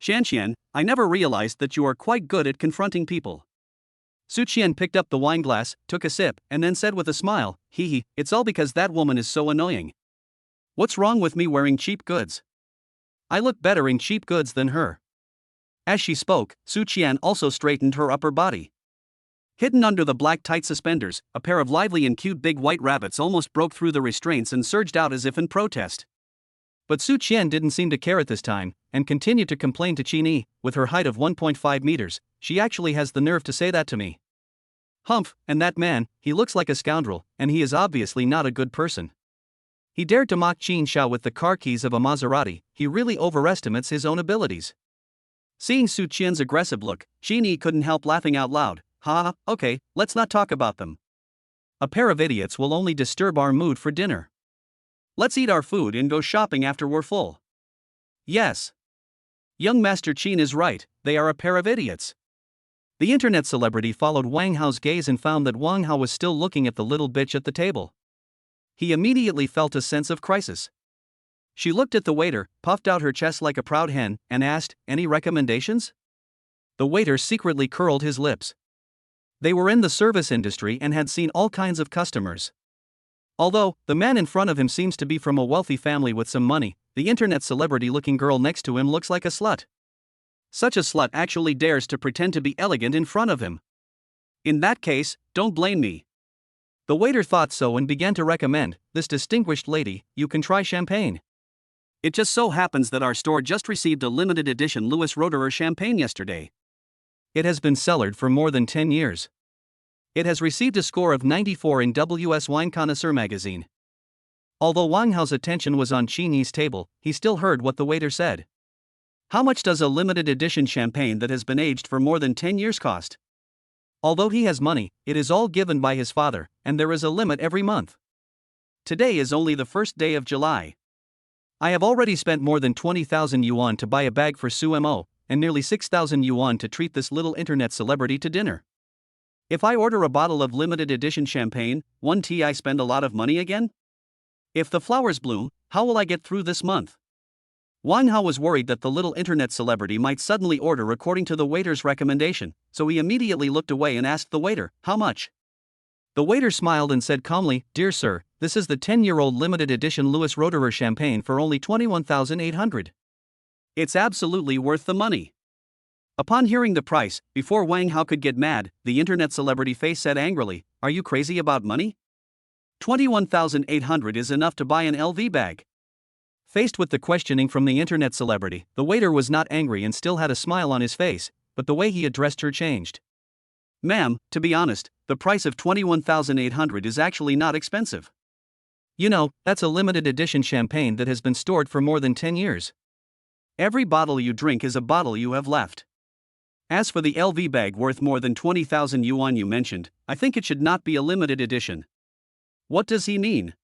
Speaker 2: Qian, I never realized that you are quite good at confronting people.
Speaker 1: Su Qian picked up the wine glass, took a sip, and then said with a smile, "Hee, it's all because that woman is so annoying. What's wrong with me wearing cheap goods? I look better in cheap goods than her." As she spoke, Su Qian also straightened her upper body.
Speaker 2: Hidden under the black tight suspenders, a pair of lively and cute big white rabbits almost broke through the restraints and surged out as if in protest.
Speaker 1: But Su Qian didn't seem to care at this time, and continued to complain to Qin Yi. "With her height of 1.5 meters, she actually has the nerve to say that to me. Humph, and that man, he looks like a scoundrel, and he is obviously not a good person. He dared to mock Qin Shao with the car keys of a Maserati. He really overestimates his own abilities."
Speaker 2: Seeing Su Qian's aggressive look, Qin Yi couldn't help laughing out loud. "Ha, okay, let's not talk about them.
Speaker 1: A pair of idiots will only disturb our mood for dinner.
Speaker 2: Let's eat our food and go shopping after we're full."
Speaker 1: Yes. Young Master Qin is right, they are a pair of idiots. The internet celebrity followed Wang Hao's gaze and found that Wang Hao was still looking at the little bitch at the table. He immediately felt a sense of crisis. She looked at the waiter, puffed out her chest like a proud hen, and asked, "Any recommendations?" The waiter secretly curled his lips. They were in the service industry and had seen all kinds of customers. Although the man in front of him seems to be from a wealthy family with some money, the internet celebrity-looking girl next to him looks like a slut. Such a slut actually dares to pretend to be elegant in front of him.
Speaker 2: In that case, don't blame me.
Speaker 1: The waiter thought so and began to recommend, "This distinguished lady, you can try champagne.
Speaker 2: It just so happens that our store just received a limited edition Louis Roederer champagne yesterday.
Speaker 1: It has been cellared for more than 10 years. It has received a score of 94 in WS Wine Connoisseur magazine." Although Wang Hao's attention was on Qin Yi's table, he still heard what the waiter said.
Speaker 2: "How much does a limited edition champagne that has been aged for more than 10 years cost?"
Speaker 1: Although he has money, it is all given by his father, and there is a limit every month.
Speaker 2: Today is only the first day of July.
Speaker 1: I have already spent more than 20,000 yuan to buy a bag for Su Mo, and nearly 6,000 yuan to treat this little internet celebrity to dinner.
Speaker 2: If I order a bottle of limited edition champagne, one tea I spend a lot of money again? If the flowers bloom, how will I get through this month?
Speaker 1: Wang Hao was worried that the little internet celebrity might suddenly order according to the waiter's recommendation, so he immediately looked away and asked the waiter, "How much?" The waiter smiled and said calmly, "Dear sir, this is the 10-year-old limited edition Louis Roederer champagne for only 21,800.
Speaker 2: It's absolutely worth the money."
Speaker 1: Upon hearing the price, before Wang Hao could get mad, the internet celebrity face said angrily, "Are you crazy about money?
Speaker 2: 21,800 is enough to buy an LV bag."
Speaker 1: Faced with the questioning from the internet celebrity, the waiter was not angry and still had a smile on his face, but the way he addressed her changed.
Speaker 2: "Ma'am, to be honest, the price of 21,800 is actually not expensive.
Speaker 1: You know, that's a limited edition champagne that has been stored for more than 10 years.
Speaker 2: Every bottle you drink is a bottle you have left. As for the LV bag worth more than 20,000 yuan you mentioned, I think it should not be a limited edition."
Speaker 1: What does he mean?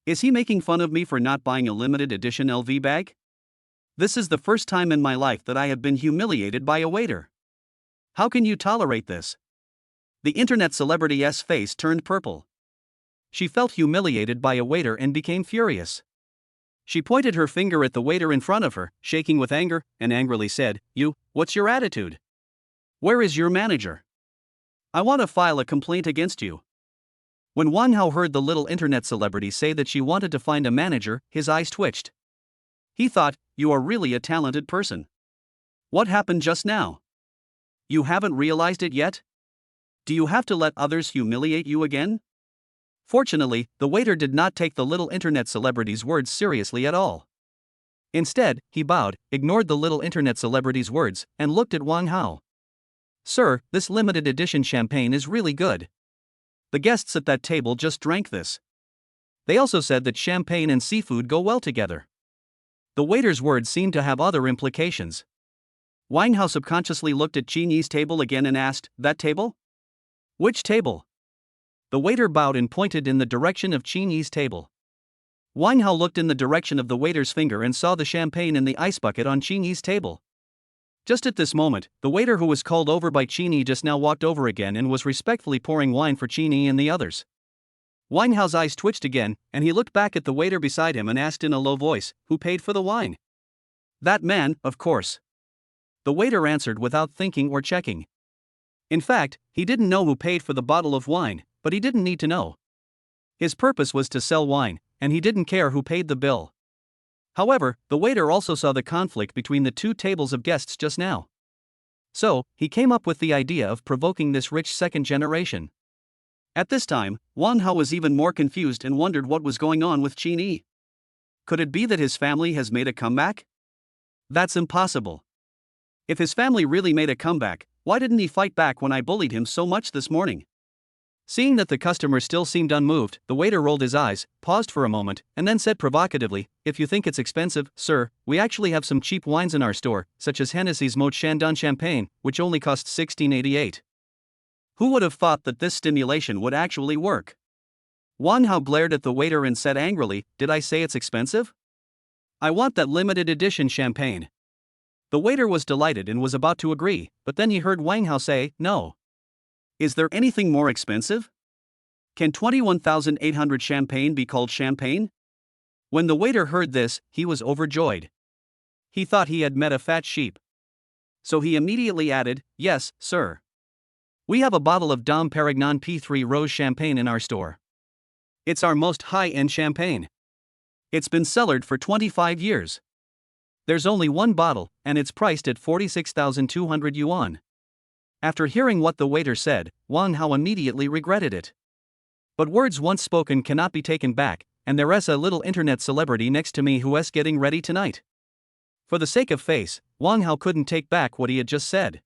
Speaker 2: Is he making fun of me for not buying a limited edition LV bag?
Speaker 1: This is the first time in my life that I have been humiliated by a waiter. How can you tolerate this? The internet celebrity's face turned purple. She felt humiliated by a waiter and became furious. She pointed her finger at the waiter in front of her, shaking with anger, and angrily said, "You, what's your attitude? Where is your manager? I want to file a complaint against you." When Wang Hao heard the little internet celebrity say that she wanted to find a manager, his eyes twitched. He thought, "You are really a talented person. What happened just now? You haven't realized it yet? Do you have to let others humiliate you again?" Fortunately, the waiter did not take the little internet celebrity's words seriously at all. Instead, he bowed, ignored the little internet celebrity's words, and looked at Wang Hao. "Sir, this limited edition champagne is really good. The guests at that table just drank this. They also said that champagne and seafood go well together." The waiter's words seemed to have other implications. Wang Hao subconsciously looked at Qin Yi's table again and asked, "That table? Which table?" The waiter bowed and pointed in the direction of Qin Yi's table. Wang Hao looked in the direction of the waiter's finger and saw the champagne in the ice bucket on Qin Yi's table. Just at this moment, the waiter who was called over by Qin Yi just now walked over again and was respectfully pouring wine for Qin Yi and the others. Wang Hao's eyes twitched again, and he looked back at the waiter beside him and asked in a low voice, "Who paid for the wine?" "That man, of course." The waiter answered without thinking or checking. In fact, he didn't know who paid for the bottle of wine, but he didn't need to know. His purpose was to sell wine, and he didn't care who paid the bill. However, the waiter also saw the conflict between the two tables of guests just now. So, he came up with the idea of provoking this rich second generation. At this time, Wang Hao was even more confused and wondered what was going on with Qin Yi. Could it be that his family has made a comeback? That's impossible. If his family really made a comeback, why didn't he fight back when I bullied him so much this morning? Seeing that the customer still seemed unmoved, the waiter rolled his eyes, paused for a moment, and then said provocatively, "If you think it's expensive, sir, we actually have some cheap wines in our store, such as Hennessy's Moët Chandon champagne, which only costs $16.88. Who would have thought that this stimulation would actually work?" Wang Hao glared at the waiter and said angrily, "Did I say it's expensive? I want that limited edition champagne." The waiter was delighted and was about to agree, but then he heard Wang Hao say, "No. Is there anything more expensive? Can 21,800 champagne be called champagne?" When the waiter heard this, he was overjoyed. He thought he had met a fat sheep. So he immediately added, "Yes, sir. We have a bottle of Dom Perignon P3 Rose champagne in our store. It's our most high-end champagne. It's been cellared for 25 years. There's only one bottle, and it's priced at 46,200 yuan." After hearing what the waiter said, Wang Hao immediately regretted it. But words once spoken cannot be taken back, and there's a little internet celebrity next to me who's getting ready tonight. For the sake of face, Wang Hao couldn't take back what he had just said.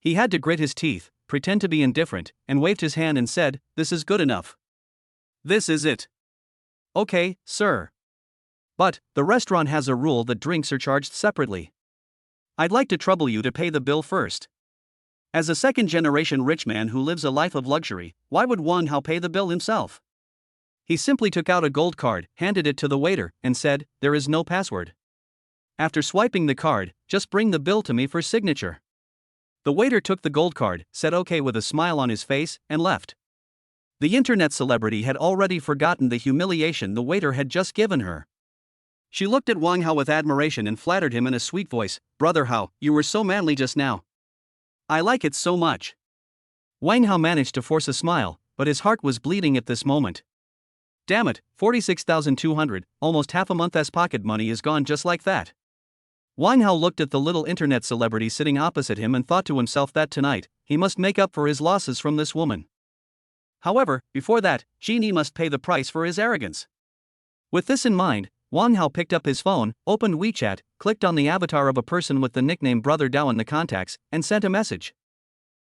Speaker 1: He had to grit his teeth, pretend to be indifferent, and waved his hand and said, "This is good enough. This is it. Okay, sir. But the restaurant has a rule that drinks are charged separately. I'd like to trouble you to pay the bill first." As a second-generation rich man who lives a life of luxury, why would Wang Hao pay the bill himself? He simply took out a gold card, handed it to the waiter, and said, "There is no password. After swiping the card, just bring the bill to me for signature." The waiter took the gold card, said okay with a smile on his face, and left. The internet celebrity had already forgotten the humiliation the waiter had just given her. She looked at Wang Hao with admiration and flattered him in a sweet voice, "Brother Hao, you were so manly just now. I like it so much." Wang Hao managed to force a smile, but his heart was bleeding at this moment. Damn it, 46,200, almost half a month's pocket money is gone just like that. Wang Hao looked at the little internet celebrity sitting opposite him and thought to himself that tonight, he must make up for his losses from this woman. However, before that, Qin Yi must pay the price for his arrogance. With this in mind, Wang Hao picked up his phone, opened WeChat, clicked on the avatar of a person with the nickname Brother Dao in the contacts, and sent a message.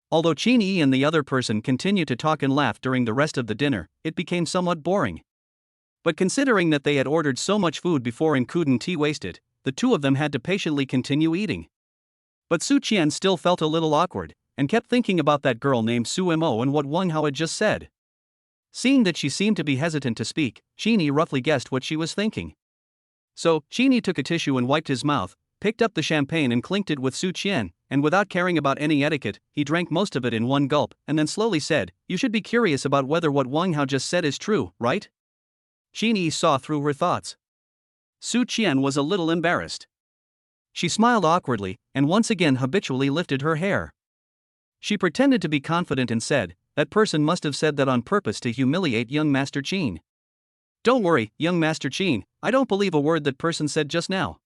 Speaker 1: Although Qin Yi and the other person continued to talk and laugh during the rest of the dinner, it became somewhat boring. But considering that they had ordered so much food before and couldn't waste it, the two of them had to patiently continue eating. But Su Qian still felt a little awkward, and kept thinking about that girl named Su Mo and what Wang Hao had just said. Seeing that she seemed to be hesitant to speak, Qin Yi roughly guessed what she was thinking. So, Qin Yi took a tissue and wiped his mouth, picked up the champagne and clinked it with Su Qian, and without caring about any etiquette, he drank most of it in one gulp, and then slowly said, "You should be curious about whether what Wang Hao just said is true, right?" Qin Yi saw through her thoughts. Su Qian was a little embarrassed. She smiled awkwardly, and once again habitually lifted her hair. She pretended to be confident and said, "That person must have said that on purpose to humiliate young Master Qin. Don't worry, young Master Qin, I don't believe a word that person said just now.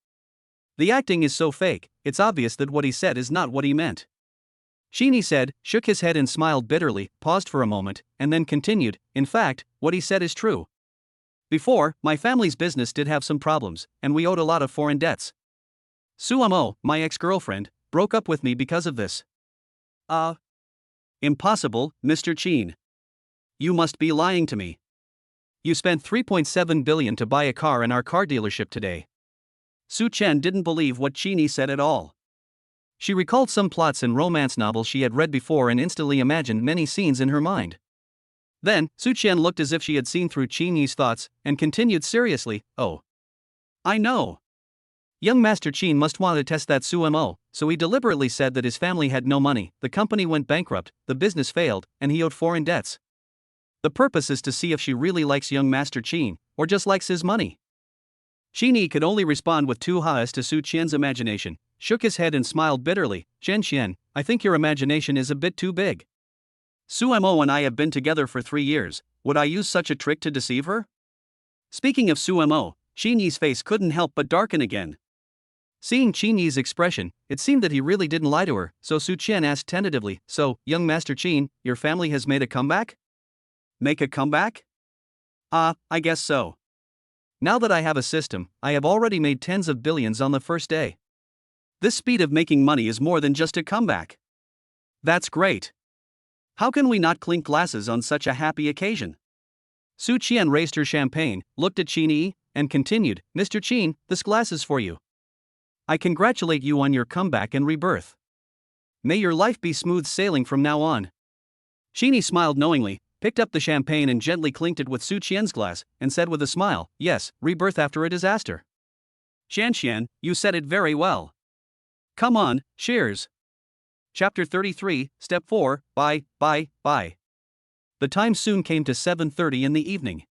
Speaker 1: The acting is so fake, it's obvious that what he said is not what he meant." Qin Yi said, shook his head and smiled bitterly, paused for a moment, and then continued, "In fact, what he said is true. Before, my family's business did have some problems, and we owed a lot of foreign debts. Su Mo, my ex-girlfriend, broke up with me because of this." Impossible, Mr. Qin. You must be lying to me. You spent 3.7 billion to buy a car in our car dealership today. Su Chen didn't believe what Qin Yi said at all. She recalled some plots in romance novels she had read before and instantly imagined many scenes in her mind.
Speaker 2: Then, Su Qian looked as if she had seen through Qin Yi's thoughts, and continued seriously, "Oh. I know. Young Master Qin must want to test that Sumo, so he deliberately said that his family had no money, the company went bankrupt, the business failed, and he owed foreign debts. The purpose is to see if she really likes young Master Qin, or just likes his money." Qin Yi could only respond with two ha's to Su Qian's imagination, shook his head and smiled bitterly. "Qian, I think your imagination is a bit too big. Sumo and I have been together for 3 years, would I use such a trick to deceive her?" Speaking of Sumo, Qin Yi's face couldn't help but darken again. Seeing Qin Yi's expression, it seemed that he really didn't lie to her, so Su Qian asked tentatively, "So, young Master Qin, your family has made a comeback?" "Make a comeback? I guess so. Now that I have a system, I have already made tens of billions on the first day. This speed of making money is more than just a comeback. That's great. How can we not clink glasses on such a happy occasion?" Su Qian raised her champagne, looked at Qin Yi, and continued, "Mr. Qin, this glass is for you. I congratulate you on your comeback and rebirth. May your life be smooth sailing from now on." Qin Yi smiled knowingly, picked up the champagne and gently clinked it with Su Qian's glass, and said with a smile, "Yes, rebirth after a disaster. Qian, you said it very well. Come on, cheers." Chapter 33, Step 4, Bye. The time soon came to 7:30 in the evening.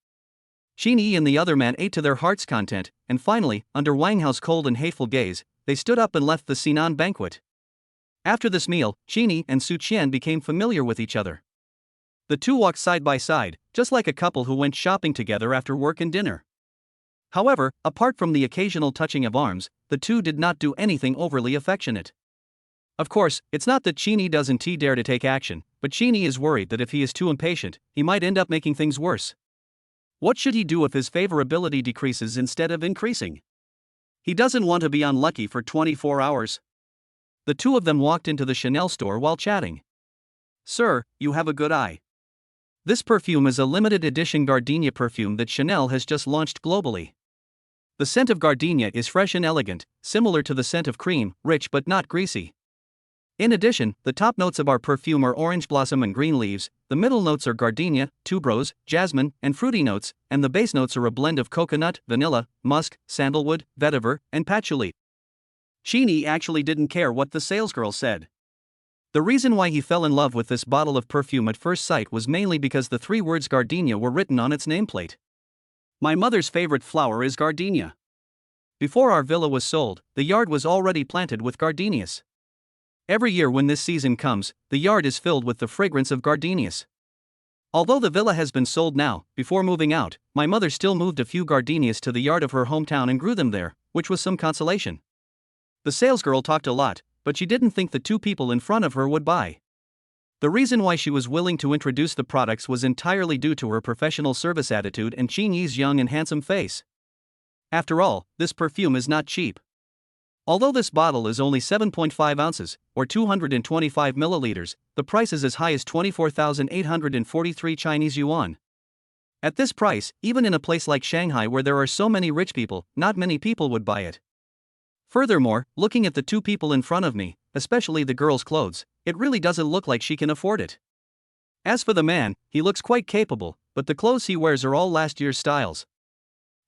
Speaker 2: Qin Yi and the other man ate to their heart's content, and finally, under Wang Hao's cold and hateful gaze, they stood up and left the Sinan banquet. After this meal, Qin Yi and Su Qian became familiar with each other. The two walked side by side, just like a couple who went shopping together after work and dinner. However, apart from the occasional touching of arms, the two did not do anything overly affectionate. Of course, it's not that Qin Yi doesn't dare to take action, but Qin Yi is worried that if he is too impatient, he might end up making things worse. What should he do if his favorability decreases instead of increasing? He doesn't want to be unlucky for 24 hours. The two of them walked into the Chanel store while chatting. "Sir, you have a good eye. This perfume is a limited edition gardenia perfume that Chanel has just launched globally. The scent of gardenia is fresh and elegant, similar to the scent of cream, rich but not greasy. In addition, the top notes of our perfume are orange blossom and green leaves, the middle notes are gardenia, tuberose, jasmine, and fruity notes, and the base notes are a blend of coconut, vanilla, musk, sandalwood, vetiver, and patchouli." Qin Yi actually didn't care what the salesgirl said. The reason why he fell in love with this bottle of perfume at first sight was mainly because the 3 words gardenia were written on its nameplate. "My mother's favorite flower is gardenia. Before our villa was sold, the yard was already planted with gardenias. Every year when this season comes, the yard is filled with the fragrance of gardenias. Although the villa has been sold now, before moving out, my mother still moved a few gardenias to the yard of her hometown and grew them there, which was some consolation." The salesgirl talked a lot, but she didn't think the two people in front of her would buy. The reason why she was willing to introduce the products was entirely due to her professional service attitude and Qin Yi's young and handsome face. After all, this perfume is not cheap. Although this bottle is only 7.5 ounces, or 225 milliliters, the price is as high as 24,843 Chinese yuan. At this price, even in a place like Shanghai where there are so many rich people, not many people would buy it. Furthermore, looking at the two people in front of me, especially the girl's clothes, it really doesn't look like she can afford it. As for the man, he looks quite capable, but the clothes he wears are all last year's styles."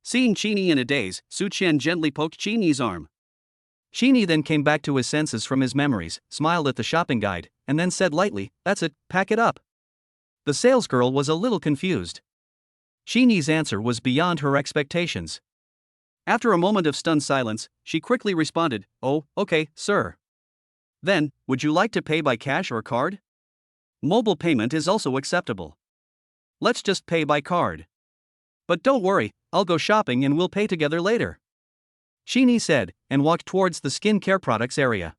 Speaker 2: Seeing Qin Yi in a daze, Su Qian gently poked Qin Yi's arm. Qin Yi then came back to his senses from his memories, smiled at the shopping guide, and then said lightly, "That's it, pack it up." The salesgirl was a little confused. Qin Yi's answer was beyond her expectations. After a moment of stunned silence, she quickly responded, "Oh, okay, sir. Then, would you like to pay by cash or card? Mobile payment is also acceptable. Let's just pay by card. But don't worry, I'll go shopping and we'll pay together later," Qin Yi said, and walked towards the skincare products area.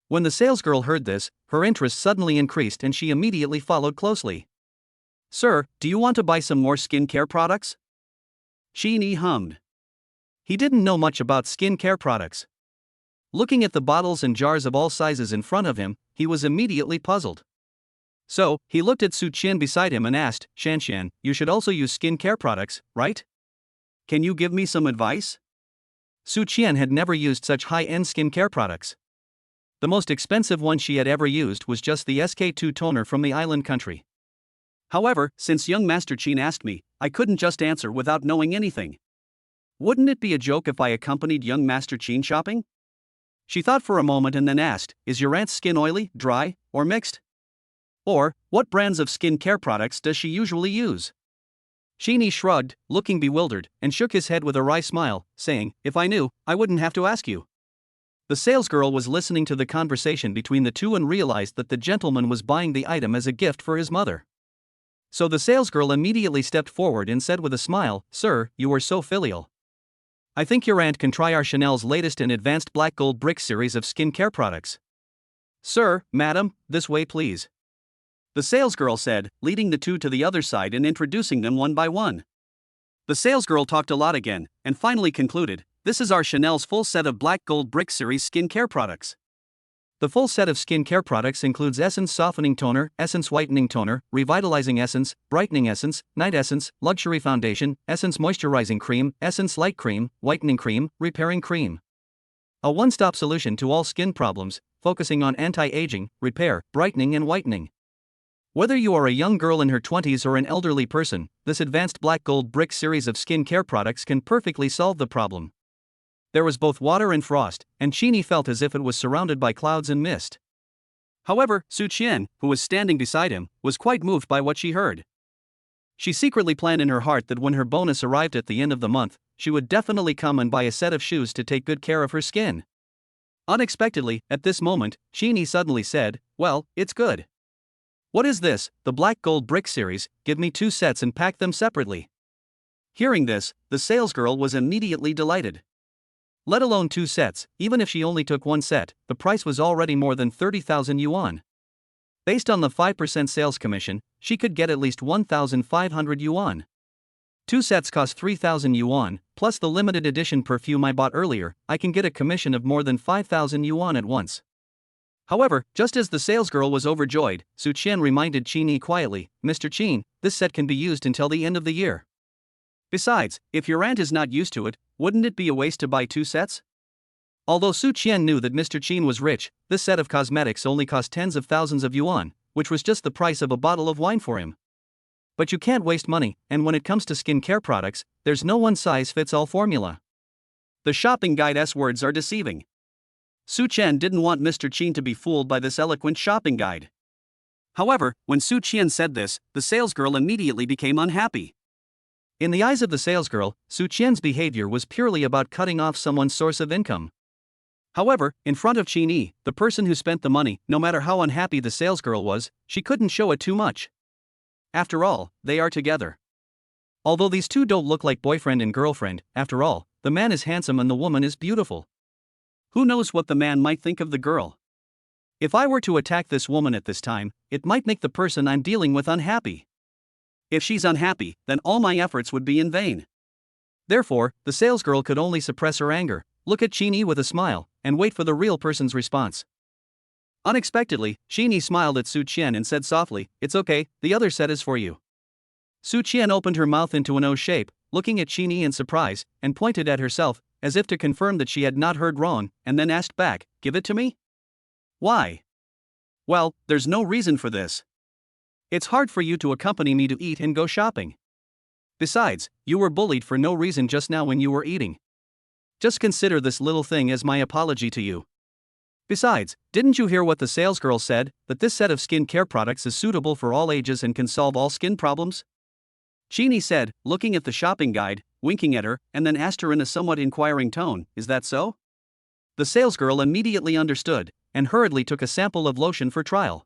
Speaker 2: When the salesgirl heard this, her interest suddenly increased and she immediately followed closely. "Sir, do you want to buy some more skincare products?" Qin Yi hummed. He didn't know much about skincare products. Looking at the bottles and jars of all sizes in front of him, he was immediately puzzled. So, he looked at Su Qian beside him and asked, "Qian, you should also use skincare products, right? Can you give me some advice?" Su Qian had never used such high-end skincare products. The most expensive one she had ever used was just the SK2 toner from the island country. However, since young Master Qin asked me, I couldn't just answer without knowing anything. Wouldn't it be a joke if I accompanied young Master Qin shopping? She thought for a moment and then asked, is your aunt's skin oily, dry, or mixed? Or, what brands of skin care products does she usually use? Qin shrugged, looking bewildered, and shook his head with a wry smile, saying, if I knew, I wouldn't have to ask you. The salesgirl was listening to the conversation between the two and realized that the gentleman was buying the item as a gift for his mother. So the salesgirl immediately stepped forward and said with a smile, sir, you are so filial. I think your aunt can try our Chanel's latest and advanced black gold brick series of skin care products. Sir, madam, this way please. The salesgirl said, leading the two to the other side and introducing them one by one. The salesgirl talked a lot again, and finally concluded, this is our Chanel's full set of black gold brick series skin care products. The full set of skin care products includes Essence Softening Toner, Essence Whitening Toner, Revitalizing Essence, Brightening Essence, Night Essence, Luxury Foundation, Essence Moisturizing Cream, Essence Light Cream, Whitening Cream, Repairing Cream. A one-stop solution to all skin problems, focusing on anti-aging, repair, brightening and whitening. Whether you are a young girl in her 20s or an elderly person, this advanced black gold brick series of skin care products can perfectly solve the problem. There was both water and frost, and Qin felt as if it was surrounded by clouds and mist. However, Su Qian, who was standing beside him, was quite moved by what she heard. She secretly planned in her heart that when her bonus arrived at the end of the month, she would definitely come and buy a set of shoes to take good care of her skin. Unexpectedly, at this moment, Qin suddenly said, well, it's good. What is this, the black gold brick series? Give me 2 sets and pack them separately. Hearing this, the salesgirl was immediately delighted. Let alone 2 sets, even if she only took 1 set, the price was already more than 30,000 yuan. Based on the 5% sales commission, she could get at least 1,500 yuan. 2 sets cost 3,000 yuan, plus the limited edition perfume I bought earlier, I can get a commission of more than 5,000 yuan at once. However, just as the salesgirl was overjoyed, Su Qian reminded Qin quietly, Mr. Qin, this set can be used until the end of the year. Besides, if your aunt is not used to it, wouldn't it be a waste to buy 2 sets? Although Su Qian knew that Mr. Qin was rich, this set of cosmetics only cost tens of thousands of yuan, which was just the price of a bottle of wine for him. But you can't waste money, and when it comes to skin care products, there's no one-size-fits-all formula. The shopping guide's words are deceiving. Su Qian didn't want Mr. Qin to be fooled by this eloquent shopping guide. However, when Su Qian said this, the salesgirl immediately became unhappy. In the eyes of the salesgirl, Su Qian's behavior was purely about cutting off someone's source of income. However, in front of Qin, the person who spent the money, no matter how unhappy the salesgirl was, she couldn't show it too much. After all, they are together. Although these two don't look like boyfriend and girlfriend, after all, the man is handsome and the woman is beautiful. Who knows what the man might think of the girl? If I were to attack this woman at this time, it might make the person I'm dealing with unhappy. If she's unhappy, then all my efforts would be in vain. Therefore, the salesgirl could only suppress her anger, look at Qin with a smile, and wait for the real person's response. Unexpectedly, Qin smiled at Su Qian and said softly, it's okay, the other set is for you. Su Qian opened her mouth into an O shape, looking at Qin in surprise, and pointed at herself, as if to confirm that she had not heard wrong, and then asked back, give it to me? Why? Well, there's no reason for this. It's hard for you to accompany me to eat and go shopping. Besides, you were bullied for no reason just now when you were eating. Just consider this little thing as my apology to you. Besides, didn't you hear what the salesgirl said, that this set of skin care products is suitable for all ages and can solve all skin problems? Qin said, looking at the shopping guide, winking at her, and then asked her in a somewhat inquiring tone, is that so? The salesgirl immediately understood, and hurriedly took a sample of lotion for trial.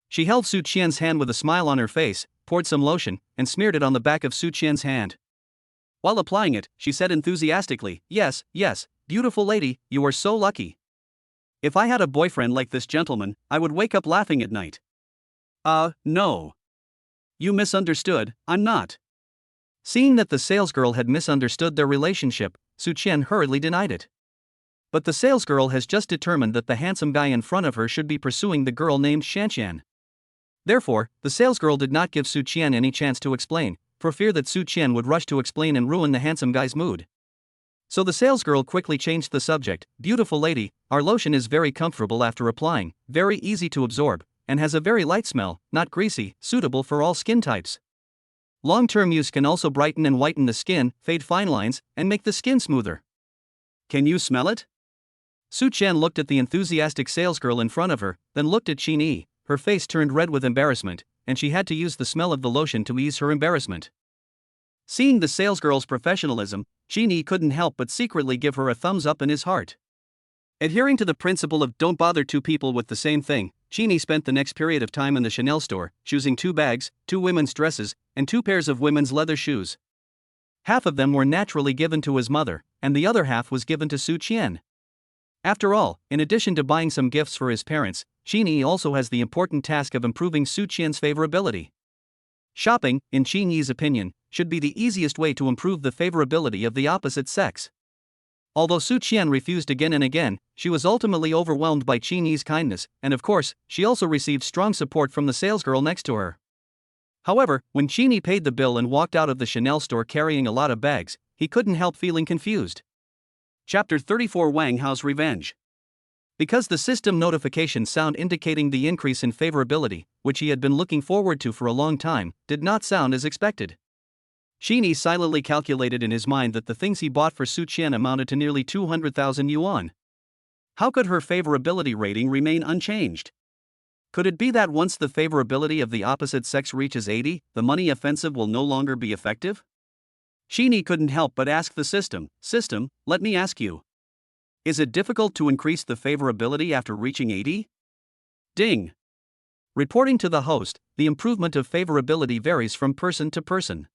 Speaker 2: She held Su Qian's hand with a smile on her face, poured some lotion, and smeared it on the back of Su Qian's hand. While applying it, she said enthusiastically, yes, beautiful lady, you are so lucky. If I had a boyfriend like this gentleman, I would wake up laughing at night. No. You misunderstood, I'm not. Seeing that the salesgirl had misunderstood their relationship, Su Qian hurriedly denied it. But the salesgirl has just determined that the handsome guy in front of her should be pursuing the girl named Shanqian. Therefore, the salesgirl did not give Su Qian any chance to explain, for fear that Su Qian would rush to explain and ruin the handsome guy's mood. So the salesgirl quickly changed the subject, beautiful lady, our lotion is very comfortable after applying, very easy to absorb,
Speaker 1: and has a very light smell, not greasy, suitable for all skin types. Long-term use can also brighten and whiten the skin, fade fine lines, and make the skin smoother.
Speaker 2: Can you smell it?
Speaker 1: Su Qian looked at the enthusiastic salesgirl in front of her, then looked at Qin Yi. Her face turned red with embarrassment, and she had to use the smell of the lotion to ease her embarrassment.
Speaker 2: Seeing the salesgirl's professionalism, Qin Yi couldn't help but secretly give her a thumbs up in his heart. Adhering to the principle of don't bother two people with the same thing, Qin Yi spent the next period of time in the Chanel store, choosing 2 bags, 2 women's dresses, and 2 pairs of women's leather shoes. Half of them were naturally given to his mother, and the other half was given to Su Qian. After all, in addition to buying some gifts for his parents, Qin Yi also has the important task of improving Su Qian's favorability. Shopping, in Qin Yi's opinion, should be the easiest way to improve the favorability of the opposite sex. Although Su Qian refused again and again, she was ultimately overwhelmed by Qin Yi's kindness, and of course, she also received strong support from the salesgirl next to her. However, when Qin Yi paid the bill and walked out of the Chanel store carrying a lot of bags, he couldn't help feeling confused. Chapter 34 Wang Hao's Revenge.
Speaker 1: Because the system notification sound indicating the increase in favorability, which he had been looking forward to for a long time, did not sound as expected. Qin Yi silently calculated in his mind that the things he bought for Su Qian amounted to nearly 200,000 yuan. How could her favorability rating remain unchanged? Could it be that once the favorability of the opposite sex reaches 80, the money offensive will no longer be effective? Qin Yi couldn't help but ask the system, let me ask you. Is it difficult to increase the favorability after reaching 80? Ding. Reporting to the host, the improvement of favorability varies from person to person.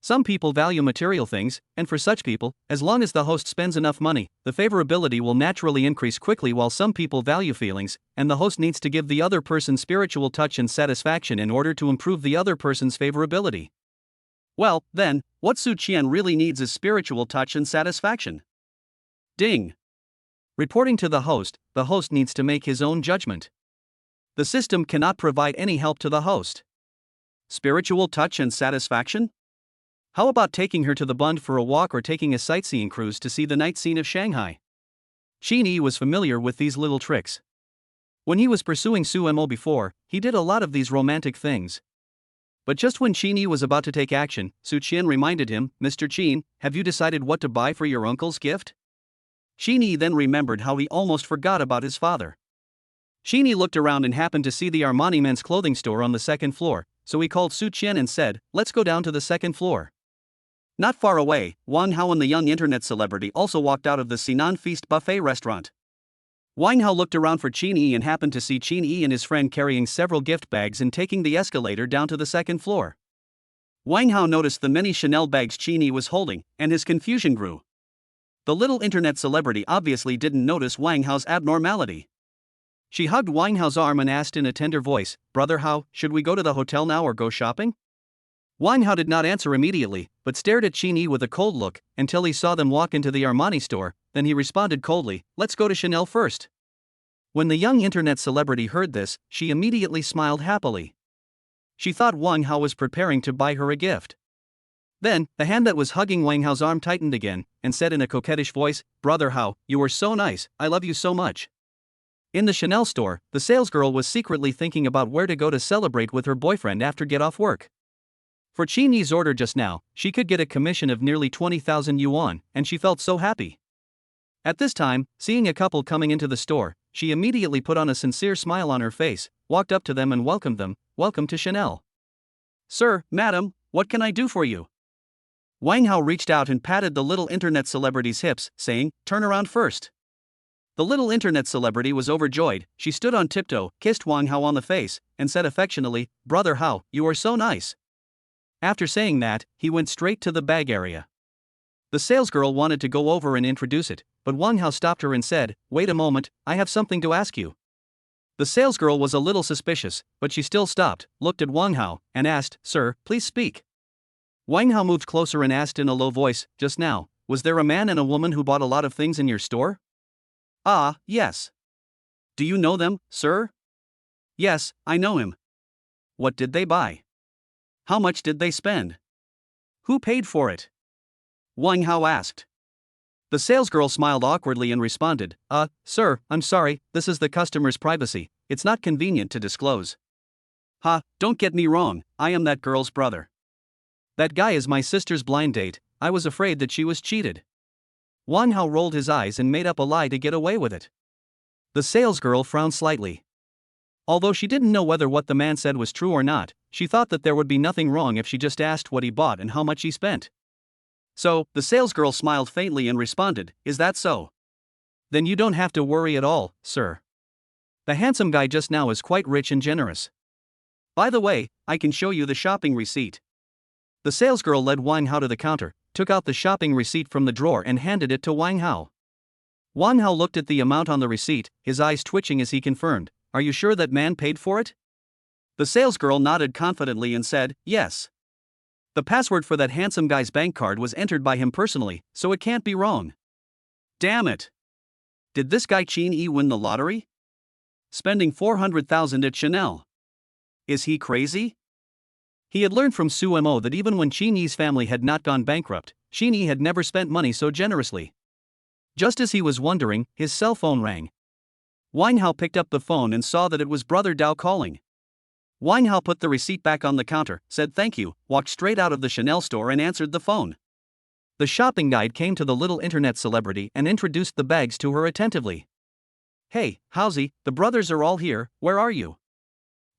Speaker 1: Some people value material things, and for such people, as long as the host spends enough money, the favorability will naturally increase quickly, while some people value feelings, and the host needs to give the other person spiritual touch and satisfaction in order to improve the other person's favorability. Well, then, what Su Qian really needs is spiritual touch and satisfaction. Ding. Reporting to the host needs to make his own judgment. The system cannot provide any help to the host. Spiritual touch and satisfaction? How about taking her to the Bund for a walk or taking a sightseeing cruise to see the night scene of Shanghai? Qin Yi was familiar with these little tricks. When he was pursuing Su Mo before, he did a lot of these romantic things. But just when Qin Yi was about to take action, Su Qian reminded him, Mr. Qin, have you decided what to buy for your uncle's gift? Qin Yi then remembered how he almost forgot about his father. Qin Yi looked around and happened to see the Armani men's clothing store on the 2nd floor, so he called Su Qian and said, let's go down to the 2nd floor. Not far away, Wang Hao and the young internet celebrity also walked out of the Sinan Feast buffet restaurant. Wang Hao looked around for Qin Yi and happened to see Qin Yi and his friend carrying several gift bags and taking the escalator down to the 2nd floor. Wang Hao noticed the many Chanel bags Qin Yi was holding, and his confusion grew. The little internet celebrity obviously didn't notice Wang Hao's abnormality. She hugged Wang Hao's arm and asked in a tender voice, Brother Hao, should we go to the hotel now or go shopping? Wang Hao did not answer immediately, but stared at Qin Yi with a cold look, until he saw them walk into the Armani store. Then he responded coldly, let's go to Chanel first. When the young internet celebrity heard this, she immediately smiled happily. She thought Wang Hao was preparing to buy her a gift. Then, the hand that was hugging Wang Hao's arm tightened again, and said in a coquettish voice, Brother Hao, you are so nice, I love you so much. In the Chanel store, the salesgirl was secretly thinking about where to go to celebrate with her boyfriend after get off work. For Qin Yi's order just now, she could get a commission of nearly 20,000 yuan, and she felt so happy. At this time, seeing a couple coming into the store, she immediately put on a sincere smile on her face, walked up to them and welcomed them, welcome to Chanel. Sir, madam, what can I do for you? Wang Hao reached out and patted the little internet celebrity's hips, saying, turn around first. The little internet celebrity was overjoyed. She stood on tiptoe, kissed Wang Hao on the face, and said affectionately, Brother Hao, you are so nice. After saying that, he went straight to the bag area. The salesgirl wanted to go over and introduce it, but Wang Hao stopped her and said, wait a moment, I have something to ask you. The salesgirl was a little suspicious, but she still stopped, looked at Wang Hao, and asked, Sir, please speak. Wang Hao moved closer and asked in a low voice, just now, was there a man and a woman who bought a lot of things in your store? Ah, yes. Do you know them, sir? Yes, I know him. What did they buy? How much did they spend? Who paid for it? Wang Hao asked. The salesgirl smiled awkwardly and responded, Sir, I'm sorry, this is the customer's privacy, it's not convenient to disclose. Ha, don't get me wrong, I am that girl's brother. That guy is my sister's blind date, I was afraid that she was cheated. Wang Hao rolled his eyes and made up a lie to get away with it. The salesgirl frowned slightly. Although she didn't know whether what the man said was true or not, she thought that there would be nothing wrong if she just asked what he bought and how much he spent. So, the salesgirl smiled faintly and responded, "Is that so? Then you don't have to worry at all, sir. The handsome guy just now is quite rich and generous. By the way, I can show you the shopping receipt." The salesgirl led Wang Hao to the counter, took out the shopping receipt from the drawer and handed it to Wang Hao. Wang Hao looked at the amount on the receipt, his eyes twitching as he confirmed, "Are you sure that man paid for it?" The salesgirl nodded confidently and said, "Yes. The password for that handsome guy's bank card was entered by him personally, so it can't be wrong." Damn it! Did this guy Qin Yi win the lottery? Spending 400,000 at Chanel. Is he crazy? He had learned from Su Mo that even when Qin Yi's family had not gone bankrupt, Qin Yi had never spent money so generously. Just as he was wondering, his cell phone rang. Wang Hao picked up the phone and saw that it was Brother Dao calling. Wang Hao put the receipt back on the counter, said thank you, walked straight out of the Chanel store and answered the phone. The shopping guide came to the little internet celebrity and introduced the bags to her attentively. "Hey, Howsy, the brothers are all here, where are you?"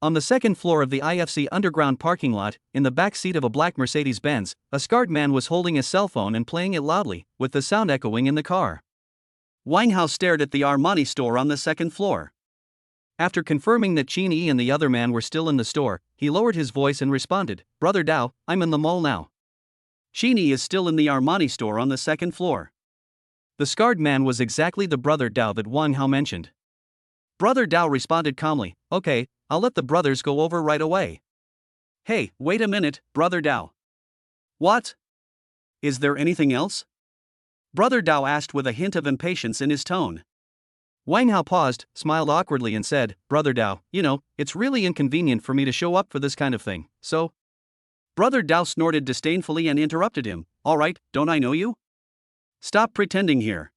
Speaker 1: On the second floor of the IFC underground parking lot, in the back seat of a black Mercedes-Benz, a scarred man was holding a cell phone and playing it loudly, with the sound echoing in the car. Wang Hao stared at the Armani store on the second floor. After confirming that Qin Yi and the other man were still in the store, he lowered his voice and responded, "Brother Dao, I'm in the mall now." Qin Yi is still in the Armani store on the second floor. The scarred man was exactly the Brother Dao that Wang Hao mentioned. Brother Dao responded calmly, "Okay, I'll let the brothers go over right away." "Hey, wait a minute, Brother Dao." "What? Is there anything else?" Brother Dao asked with a hint of impatience in his tone. Wang Hao paused, smiled awkwardly and said, "Brother Dao, you know, it's really inconvenient for me to show up for this kind of thing, so..." Brother Dao snorted disdainfully and interrupted him, "All right, don't I know you? Stop pretending here.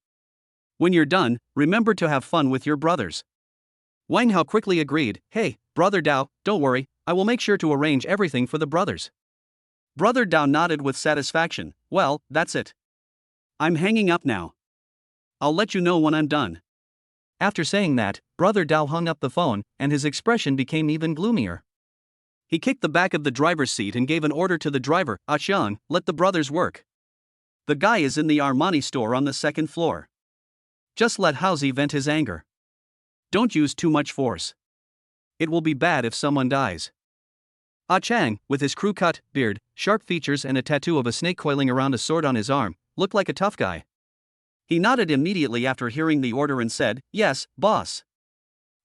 Speaker 1: When you're done, remember to have fun with your brothers." Wang Hao quickly agreed, "Hey, Brother Dao, don't worry, I will make sure to arrange everything for the brothers." Brother Dao nodded with satisfaction, "Well, that's it. I'm hanging up now. I'll let you know when I'm done." After saying that, Brother Dao hung up the phone, and his expression became even gloomier. He kicked the back of the driver's seat and gave an order to the driver, "Xiang, let the brothers work. The guy is in the Armani store on the second floor. Just let Howsy vent his anger. Don't use too much force. It will be bad if someone dies." Chang, with his crew-cut beard, sharp features and a tattoo of a snake coiling around a sword on his arm, looked like a tough guy. He nodded immediately after hearing the order and said, "Yes, boss."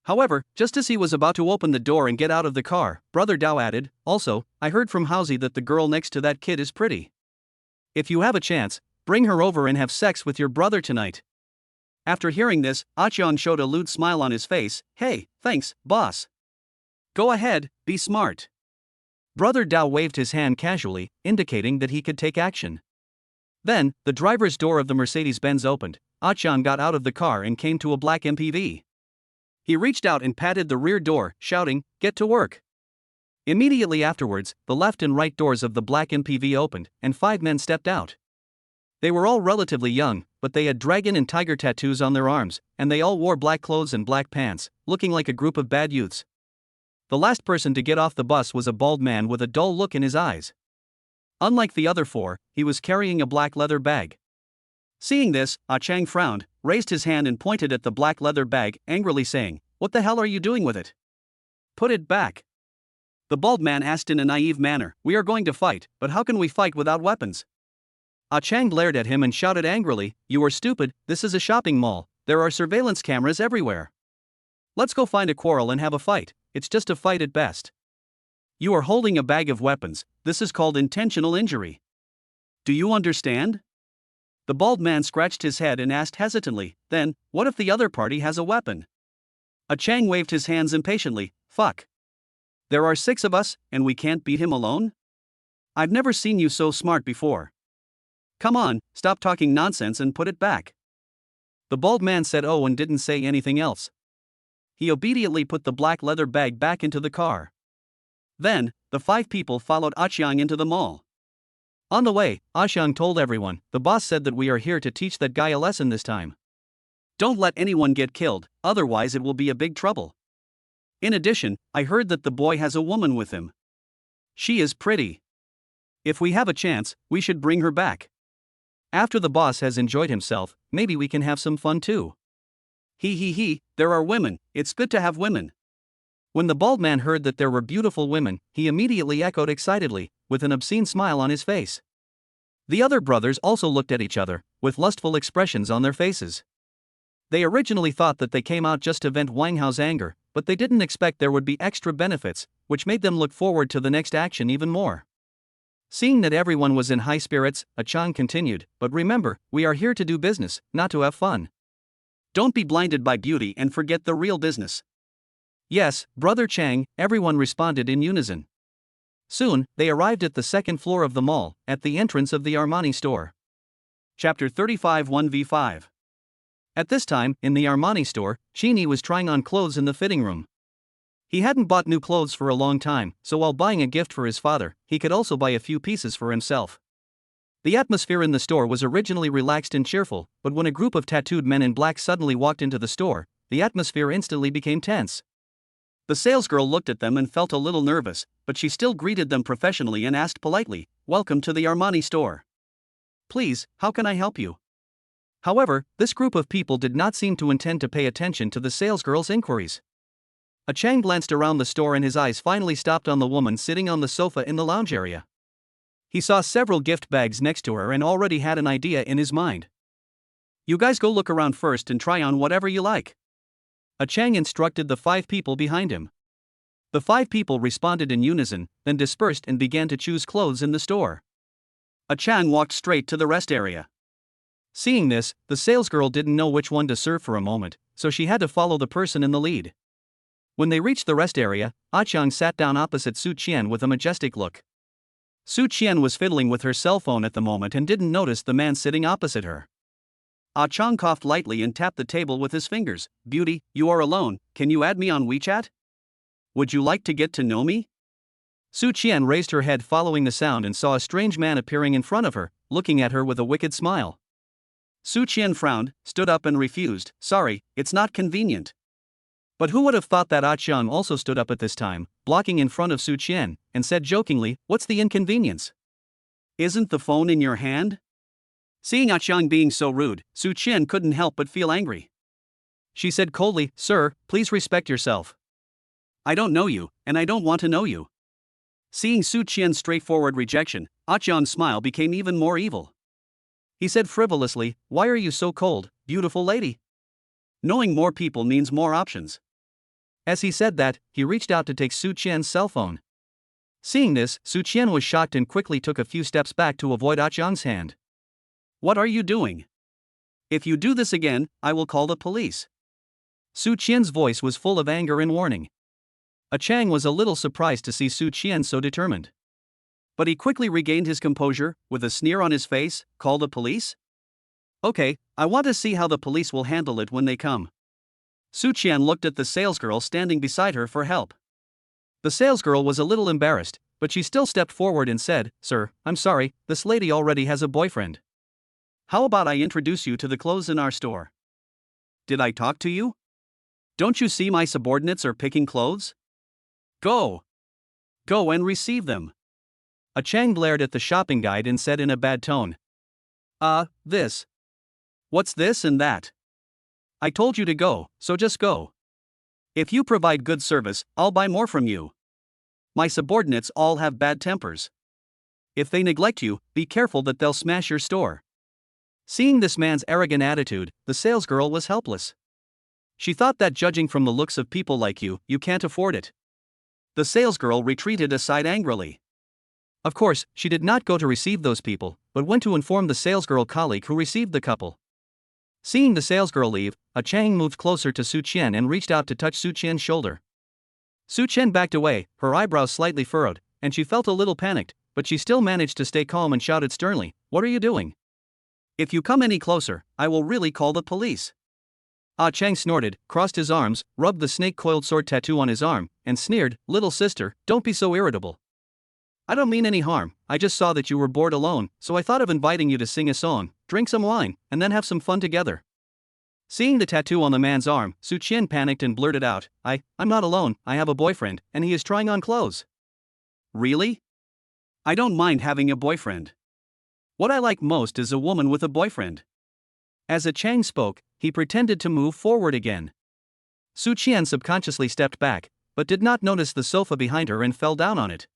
Speaker 1: However, just as he was about to open the door and get out of the car, Brother Dao added, "Also, I heard from Howsy that the girl next to that kid is pretty. If you have a chance, bring her over and have sex with your brother tonight." After hearing this, Xiang showed a lewd smile on his face, "Hey, thanks, boss. Go ahead, be smart." Brother Dao waved his hand casually, indicating that he could take action. Then, the driver's door of the Mercedes-Benz opened. Xiang got out of the car and came to a black MPV. He reached out and patted the rear door, shouting, "Get to work." Immediately afterwards, the left and right doors of the black MPV opened, and 5 men stepped out. They were all relatively young, but they had dragon and tiger tattoos on their arms, and they all wore black clothes and black pants, looking like a group of bad youths. The last person to get off the bus was a bald man with a dull look in his eyes. Unlike the other 4, he was carrying a black leather bag. Seeing this, Chang frowned, raised his hand and pointed at the black leather bag, angrily saying, "What the hell are you doing with it? Put it back." The bald man asked in a naive manner, "We are going to fight, but how can we fight without weapons?" Chang glared at him and shouted angrily, "You are stupid, this is a shopping mall, there are surveillance cameras everywhere. Let's go find a quarrel and have a fight, it's just a fight at best. You are holding a bag of weapons, this is called intentional injury. Do you understand?" The bald man scratched his head and asked hesitantly, "Then, what if the other party has a weapon?" Chang waved his hands impatiently, "Fuck. There are 6 of us, and we can't beat him alone? I've never seen you so smart before. Come on, stop talking nonsense and put it back." The bald man said oh and didn't say anything else.
Speaker 2: He obediently put the black leather bag back into the car. Then, the 5 people followed Aqiang into the mall.
Speaker 1: On the way, Aqiang told everyone, "The boss said that we are here to teach that guy a lesson this time.
Speaker 2: Don't let anyone get killed, otherwise it will be a big trouble. In addition, I heard that the boy has a woman with him. She is pretty. If we have a chance, we should bring her back.
Speaker 1: After the boss has enjoyed himself, maybe we can have some fun too."
Speaker 2: He, there are women, it's good to have women.
Speaker 1: When the bald man heard that there were beautiful women, he immediately echoed excitedly, with an obscene smile on his face. The other brothers also looked at each other, with lustful expressions on their faces. They originally thought that they came out just to vent Wang Hao's anger, but they didn't expect there would be extra benefits, which made them look forward to the next action even more. Seeing that everyone was in high spirits, Aqiang continued, "But remember, we are here to do business, not to have fun.
Speaker 2: Don't be blinded by beauty and forget the real business."
Speaker 1: "Yes, Brother Chang," everyone responded in unison. Soon, they arrived at the second floor of the mall, at the entrance of the Armani store.
Speaker 2: Chapter 35 1v5.
Speaker 1: At this time, in the Armani store, Qin was trying on clothes in the fitting room. He hadn't bought new clothes for a long time, so while buying a gift for his father, he could also buy a few pieces for himself. The atmosphere in the store was originally relaxed and cheerful, but when a group of tattooed men in black suddenly walked into the store, the atmosphere instantly became tense.
Speaker 2: The salesgirl looked at them and felt a little nervous, but she still greeted them professionally and asked politely, "Welcome to the Armani store. Please, how can I help you?"
Speaker 1: However, this group of people did not seem to intend to pay attention to the salesgirl's inquiries. Aqiang glanced around the store and his eyes finally stopped on the woman sitting on the sofa in the lounge area. He saw several gift bags next to her and already had an idea in his mind.
Speaker 2: "You guys go look around first and try on whatever you like,"
Speaker 1: Aqiang instructed the 5 people behind him. The 5 people responded in unison, then dispersed and began to choose clothes in the store.
Speaker 2: Aqiang walked straight to the rest area.
Speaker 1: Seeing this, the salesgirl didn't know which one to serve for a moment, so she had to follow the person in the lead. When they reached the rest area, Aqiang sat down opposite Su Qian with a majestic look. Su Qian was fiddling with her cell phone at the moment and didn't notice the man sitting opposite her.
Speaker 2: Aqiang coughed lightly and tapped the table with his fingers. "Beauty, you are alone, can you add me on WeChat? Would you like to get to know me?"
Speaker 1: Su Qian raised her head following the sound and saw a strange man appearing in front of her, looking at her with a wicked smile.
Speaker 2: Su Qian frowned, stood up and refused, "Sorry, it's not convenient."
Speaker 1: But who would have thought that Aqiang also stood up at this time, blocking in front of Su Qian, and said jokingly, "What's the inconvenience?
Speaker 2: Isn't the phone in your hand?" Seeing Aqiang being so rude, Su Qian couldn't help but feel angry.
Speaker 1: She said coldly, "Sir, please respect yourself.
Speaker 2: I don't know you, and I don't want to know you." Seeing Su Qian's straightforward rejection, Aqiang's smile became even more evil.
Speaker 1: He said frivolously, "Why are you so cold, beautiful lady?
Speaker 2: Knowing more people means more options."
Speaker 1: As he said that, he reached out to take Su Qian's cell phone. Seeing this, Su Qian was shocked and quickly took a few steps back to avoid Aqiang's hand.
Speaker 2: "What are you doing? If you do this again, I will call the police."
Speaker 1: Su Qian's voice was full of anger and warning. Aqiang was a little surprised to see Su Qian so determined.
Speaker 2: But he quickly regained his composure, with a sneer on his face. "Call the police? Okay, I want to see how the police will handle it when they come." Su Qian looked at the salesgirl standing beside her for help.
Speaker 1: The salesgirl was a little embarrassed, but she still stepped forward and said, "Sir, I'm sorry, this lady already has a boyfriend.
Speaker 2: How about I introduce you to the clothes in our store?" "Did I talk to you? Don't you see my subordinates are picking clothes? Go and receive them."
Speaker 1: Aqiang glared at the shopping guide and said in a bad tone,
Speaker 2: This. What's this and that? I told you to go, so just go. If you provide good service, I'll buy more from you. My subordinates all have bad tempers. If they neglect you, be careful that they'll smash your store."
Speaker 1: Seeing this man's arrogant attitude, the salesgirl was helpless. She thought that judging from the looks of people like you can't afford it.
Speaker 2: The salesgirl retreated aside angrily.
Speaker 1: Of course, she did not go to receive those people, but went to inform the salesgirl colleague who received the couple. Seeing the salesgirl leave, Aqiang moved closer to Su Qian and reached out to touch Su Qian's shoulder. Su Qian backed away, her eyebrows slightly furrowed, and she felt a little panicked, but she still managed to stay calm and shouted sternly, "What are you doing?
Speaker 2: If you come any closer, I will really call the police."
Speaker 1: Ah Chang snorted, crossed his arms, rubbed the snake-coiled sword tattoo on his arm, and sneered, "Little sister, don't be so irritable. I don't mean any harm, I just saw that you were bored alone, so I thought of inviting you to sing a song, drink some wine, and then have some fun together." Seeing the tattoo on the man's arm, Su Qian panicked and blurted out, I'm not alone, I have a boyfriend, and he is trying on clothes."
Speaker 2: "Really? I don't mind having a boyfriend. What I like most is a woman with a boyfriend."
Speaker 1: As Ah Chang spoke, he pretended to move forward again. Su Qian subconsciously stepped back, but did not notice the sofa behind her and fell down on it.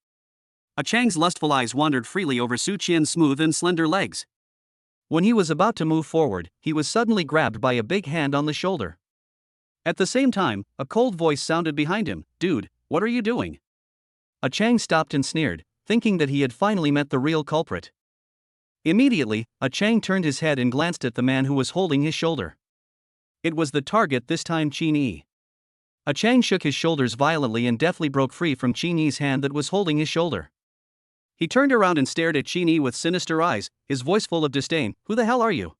Speaker 2: Ah Chang's lustful eyes wandered freely over Su Qian's smooth and slender legs.
Speaker 1: When he was about to move forward, he was suddenly grabbed by a big hand on the shoulder.
Speaker 2: At the same time, a cold voice sounded behind him, "Dude, what are you doing?"
Speaker 1: Ah Chang stopped and sneered, thinking that he had finally met the real culprit. Immediately, Ah Chang turned his head and glanced at the man who was holding his shoulder. It was the target this time, Qin Yi. Ah Chang shook his shoulders violently and deftly broke free from Qin Yi's hand that was holding his shoulder.
Speaker 2: He turned around and stared at Qin Yi with sinister eyes, his voice full of disdain. "Who the hell are you?"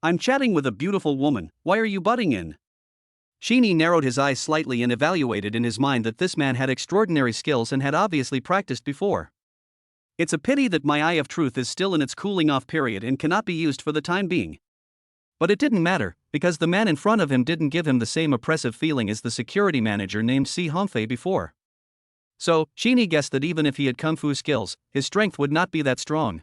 Speaker 2: "I'm chatting with a beautiful woman, why are you butting in?"
Speaker 1: Qin Yi narrowed his eyes slightly and evaluated in his mind that this man had extraordinary skills and had obviously practiced before.
Speaker 2: "It's a pity that my eye of truth is still in its cooling off period and cannot be used for the time being."
Speaker 1: But it didn't matter, because the man in front of him didn't give him the same oppressive feeling as the security manager named Si Hongfei before. So, Qin Yi guessed that even if he had kung fu skills, his strength would not be that strong.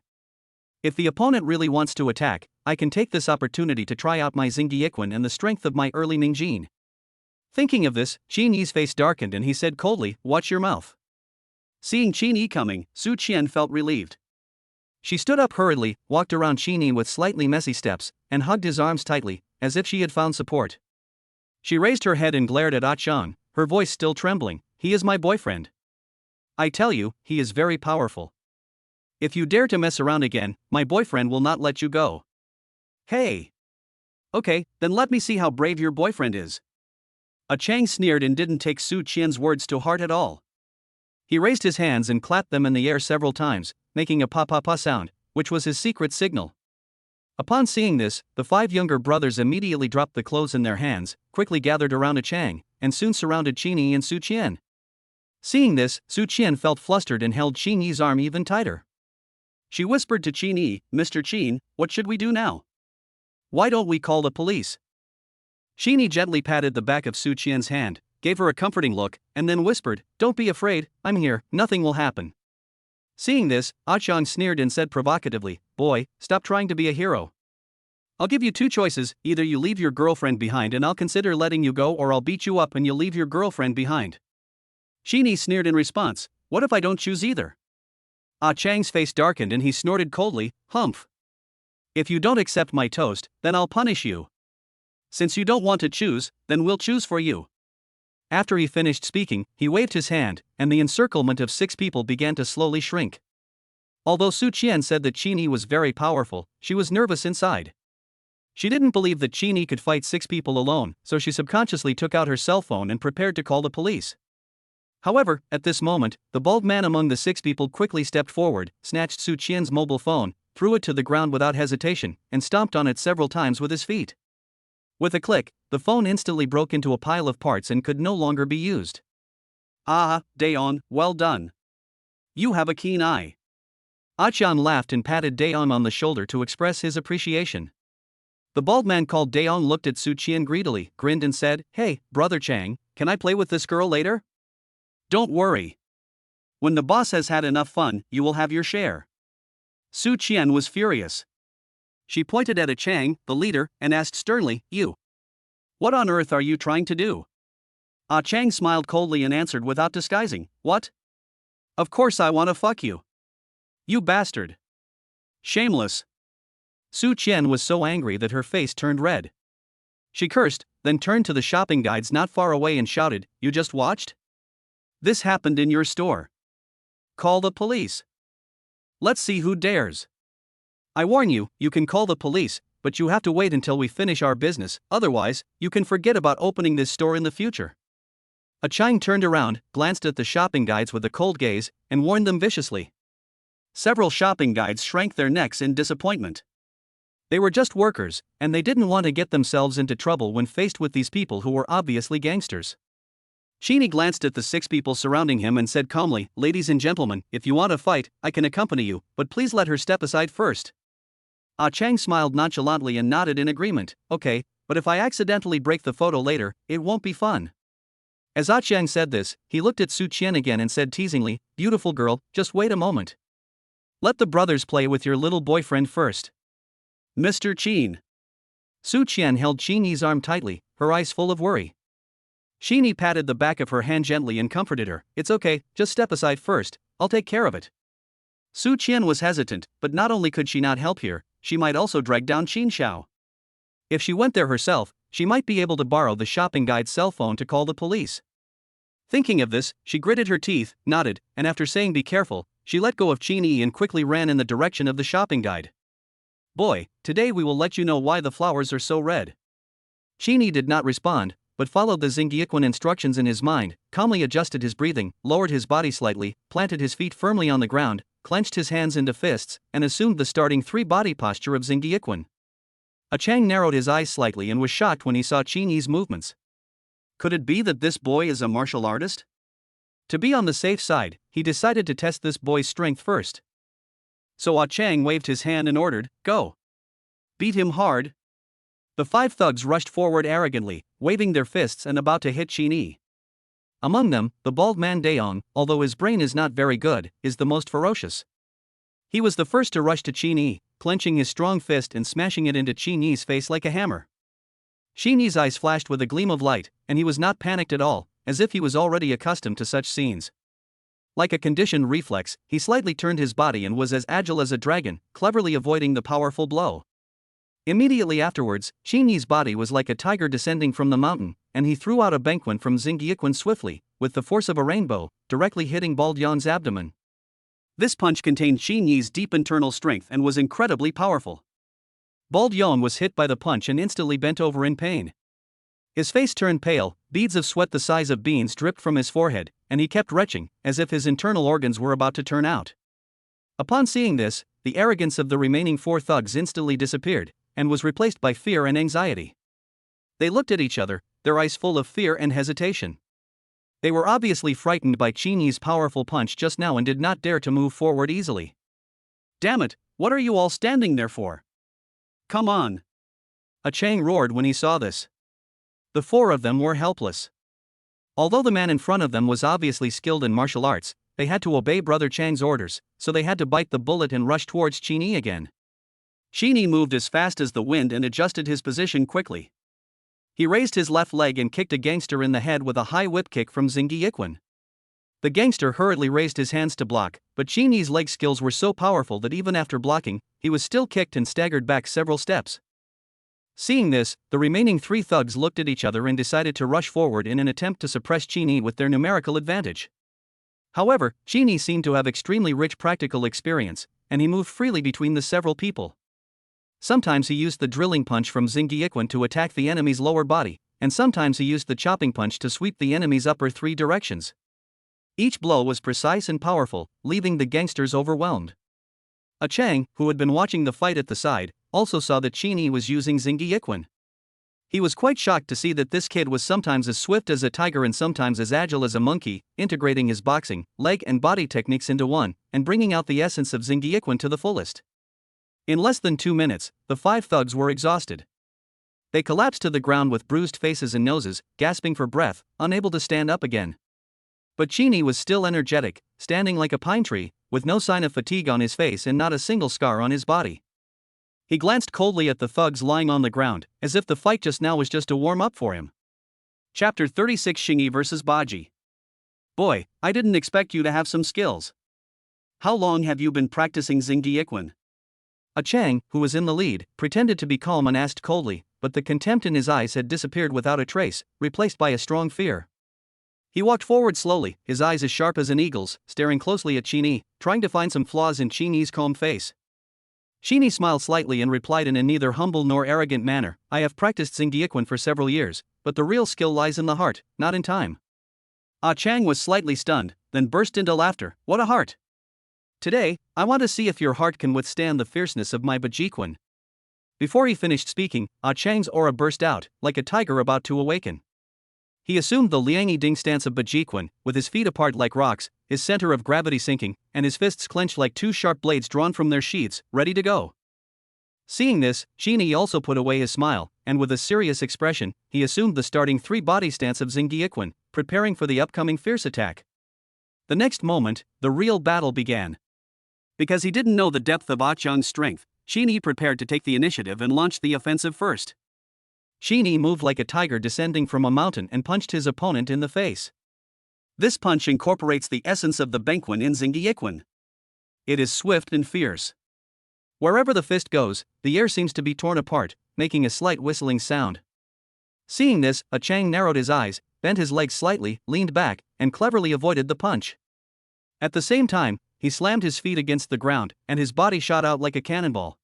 Speaker 1: If the opponent really wants to attack, I can take this opportunity to try out my Xingyiquan and the strength of my early Ningjin. Thinking of this, Qin Yi's face darkened and he said coldly, "Watch your mouth."
Speaker 2: Seeing Qin Yi coming, Su Qian felt relieved.
Speaker 1: She stood up hurriedly, walked around Qin Yi with slightly messy steps, and hugged his arms tightly, as if she had found support. She raised her head and glared at Ah Chang, her voice still trembling. "He is my boyfriend. I tell you, he is very powerful. If you dare to mess around again, my boyfriend will not let you go."
Speaker 2: "Hey! Okay, then let me see how brave your boyfriend is."
Speaker 1: Ah Chang sneered and didn't take Su Qian's words to heart at all. He raised his hands and clapped them in the air several times, making a pa-pa-pa sound, which was his secret signal. Upon seeing this, the 5 younger brothers immediately dropped the clothes in their hands, quickly gathered around Ah Chang, and soon surrounded Qin Yi and Su Qian. Seeing this, Su Qian felt flustered and held Qin Yi's arm even tighter.
Speaker 2: She whispered to Qin Yi, "Mr. Qin, what should we do now?
Speaker 1: Why don't we call the police?" Qin Yi gently patted the back of Su Qian's hand, gave her a comforting look, and then whispered, "Don't be afraid, I'm here, nothing will happen." Seeing this, Ah Chang sneered and said provocatively, "Boy, stop trying to be a hero. I'll give you 2 choices, either you leave your girlfriend behind and I'll consider letting you go, or I'll beat you up and you'll leave your girlfriend behind."
Speaker 2: Qin Yi sneered in response, "What if I don't choose either?"
Speaker 1: Ah Chang's face darkened and he snorted coldly, "Humph. If you don't accept my toast, then I'll punish you. Since you don't want to choose, then we'll choose for you." After he finished speaking, he waved his hand, and the encirclement of 6 people began to slowly shrink. Although Su Qian said that Qin Yi was very powerful, she was nervous inside. She didn't believe that Qin Yi could fight 6 people alone, so she subconsciously took out her cell phone and prepared to call the police. However, at this moment, the bald man among the 6 people quickly stepped forward, snatched Su Qian's mobile phone, threw it to the ground without hesitation, and stomped on it several times with his feet. With a click, the phone instantly broke into a pile of parts and could no longer be used.
Speaker 2: "Ah, Daeon, well done. You have a keen eye."
Speaker 1: Ah Chang laughed and patted Daeon on the shoulder to express his appreciation. The bald man called Daeon looked at Su Qian greedily, grinned and said, "Hey, brother Chang, can I play with this girl later?"
Speaker 2: "Don't worry. When the boss has had enough fun, you will have your share." Su Qian was furious. She pointed at Ah Chang, the leader, and asked sternly, "You. What on earth are you trying to do?" Ah Chang smiled coldly and answered without disguising, "What? Of course I want to fuck you. You bastard. Shameless."
Speaker 1: Su Qian was so angry that her face turned red. She cursed, then turned to the shopping guides not far away and shouted, "You just watched? This happened in your store. Call the police. Let's see who dares. I warn you, you can call the police, but you have to wait until we finish our business, otherwise, you can forget about opening this store in the future." Ah Chang turned around, glanced at the shopping guides with a cold gaze, and warned them viciously. Several shopping guides shrank their necks in disappointment. They were just workers, and they didn't want to get themselves into trouble when faced with these people who were obviously gangsters. Cheney glanced at the 6 people surrounding him and said calmly, "Ladies and gentlemen, if you want to fight, I can accompany you, but please let her step aside first." Ah Chang smiled nonchalantly and nodded in agreement. "Okay, but if I accidentally break the photo later, it won't be fun." As Ah Chang said this, he looked at Su Qian again and said teasingly, "Beautiful girl, just wait a moment. Let the brothers play with your little boyfriend first."
Speaker 2: Mr. Qin.
Speaker 1: Su Qian held Cheney's arm tightly, her eyes full of worry. Cheney patted the back of her hand gently and comforted her. "It's okay, just step aside first, I'll take care of it." Su Qian was hesitant, but not only could she not help here, she might also drag down Qin Xiao. If she went there herself, she might be able to borrow the shopping guide's cell phone to call the police. Thinking of this, she gritted her teeth, nodded, and after saying be careful, she let go of Cheney and quickly ran in the direction of the shopping guide. "Boy, today we will let you know why the flowers are so red." Cheney did not respond, but followed the Xingyiquan instructions in his mind, calmly adjusted his breathing, lowered his body slightly, planted his feet firmly on the ground, clenched his hands into fists, and assumed the starting 3 body posture of Xingyiquan. Ah Chang narrowed his eyes slightly and was shocked when he saw Cheney's movements. Could it be that this boy is a martial artist? To be on the safe side, he decided to test this boy's strength first. So Ah Chang waved his hand and ordered, "Go. Beat him hard." The 5 thugs rushed forward arrogantly, waving their fists and about to hit Cheney. Among them, the bald man Daong, although his brain is not very good, is the most ferocious. He was the first to rush to Cheney, clenching his strong fist and smashing it into Cheney's face like a hammer. Cheney's eyes flashed with a gleam of light, and he was not panicked at all, as if he was already accustomed to such scenes. Like a conditioned reflex, he slightly turned his body and was as agile as a dragon, cleverly avoiding the powerful blow. Immediately afterwards, Cheney's body was like a tiger descending from the mountain, and he threw out a banquan from Xingyiquan swiftly, with the force of a rainbow, directly hitting Bald Yon's abdomen. This punch contained Cheney's deep internal strength and was incredibly powerful. Bald Yon was hit by the punch and instantly bent over in pain. His face turned pale, beads of sweat the size of beans dripped from his forehead, and he kept retching, as if his internal organs were about to turn out. Upon seeing this, the arrogance of the remaining 4 thugs instantly disappeared, and was replaced by fear and anxiety. They looked at each other, their eyes full of fear and hesitation. They were obviously frightened by Cheney's powerful punch just now and did not dare to move forward easily. "Damn it, what are you all standing there for? Come on!" Ah Chang roared when he saw this. The 4 of them were helpless. Although the man in front of them was obviously skilled in martial arts, they had to obey Brother Chang's orders, so they had to bite the bullet and rush towards Cheney again. Cheney moved as fast as the wind and adjusted his position quickly. He raised his left leg and kicked a gangster in the head with a high whip kick from Xingyiquan. The gangster hurriedly raised his hands to block, but Cheney's leg skills were so powerful that even after blocking, he was still kicked and staggered back several steps. Seeing this, the remaining 3 thugs looked at each other and decided to rush forward in an attempt to suppress Cheney with their numerical advantage. However, Cheney seemed to have extremely rich practical experience, and he moved freely between the several people. Sometimes he used the drilling punch from Xingyiquan to attack the enemy's lower body, and sometimes he used the chopping punch to sweep the enemy's upper 3 directions. Each blow was precise and powerful, leaving the gangsters overwhelmed. Ah Chang, who had been watching the fight at the side, also saw that Cheney was using Xingyiquan. He was quite shocked to see that this kid was sometimes as swift as a tiger and sometimes as agile as a monkey, integrating his boxing, leg and body techniques into one, and bringing out the essence of Xingyiquan to the fullest. In less than 2 minutes, the 5 thugs were exhausted. They collapsed to the ground with bruised faces and noses, gasping for breath, unable to stand up again. But Cheney was still energetic, standing like a pine tree, with no sign of fatigue on his face and not a single scar on his body. He glanced coldly at the thugs lying on the ground, as if the fight just now was just a warm-up for him. Chapter 36 Xingyi vs. Baji. Boy, I didn't expect you to have some skills. How long have you been practicing Xingyiquan? Ah Chang, who was in the lead, pretended to be calm and asked coldly, but the contempt in his eyes had disappeared without a trace, replaced by a strong fear. He walked forward slowly, his eyes as sharp as an eagle's, staring closely at Cheney, trying to find some flaws in Cheney's calm face. Cheney smiled slightly and replied in a neither humble nor arrogant manner, "I have practiced Xingyiquan for several years, but the real skill lies in the heart, not in time." Ah Chang was slightly stunned, then burst into laughter. "What a heart! Today, I want to see if your heart can withstand the fierceness of my Bajiquan." Before he finished speaking, Chang's aura burst out, like a tiger about to awaken. He assumed the Liang Ding stance of Bajiquan, with his feet apart like rocks, his center of gravity sinking, and his fists clenched like two sharp blades drawn from their sheaths, ready to go. Seeing this, Qin also put away his smile, and with a serious expression, he assumed the starting three body stance of Xingyiquan, preparing for the upcoming fierce attack. The next moment, the real battle began. Because he didn't know the depth of Chang's strength, Qin prepared to take the initiative and launched the offensive first. Qin moved like a tiger descending from a mountain and punched his opponent in the face. This punch incorporates the essence of the Benquan in Xingyiquan. It is swift and fierce. Wherever the fist goes, the air seems to be torn apart, making a slight whistling sound. Seeing this, Chang narrowed his eyes, bent his legs slightly, leaned back, and cleverly avoided the punch. At the same time, he slammed his feet against the ground, and his body shot out like a cannonball.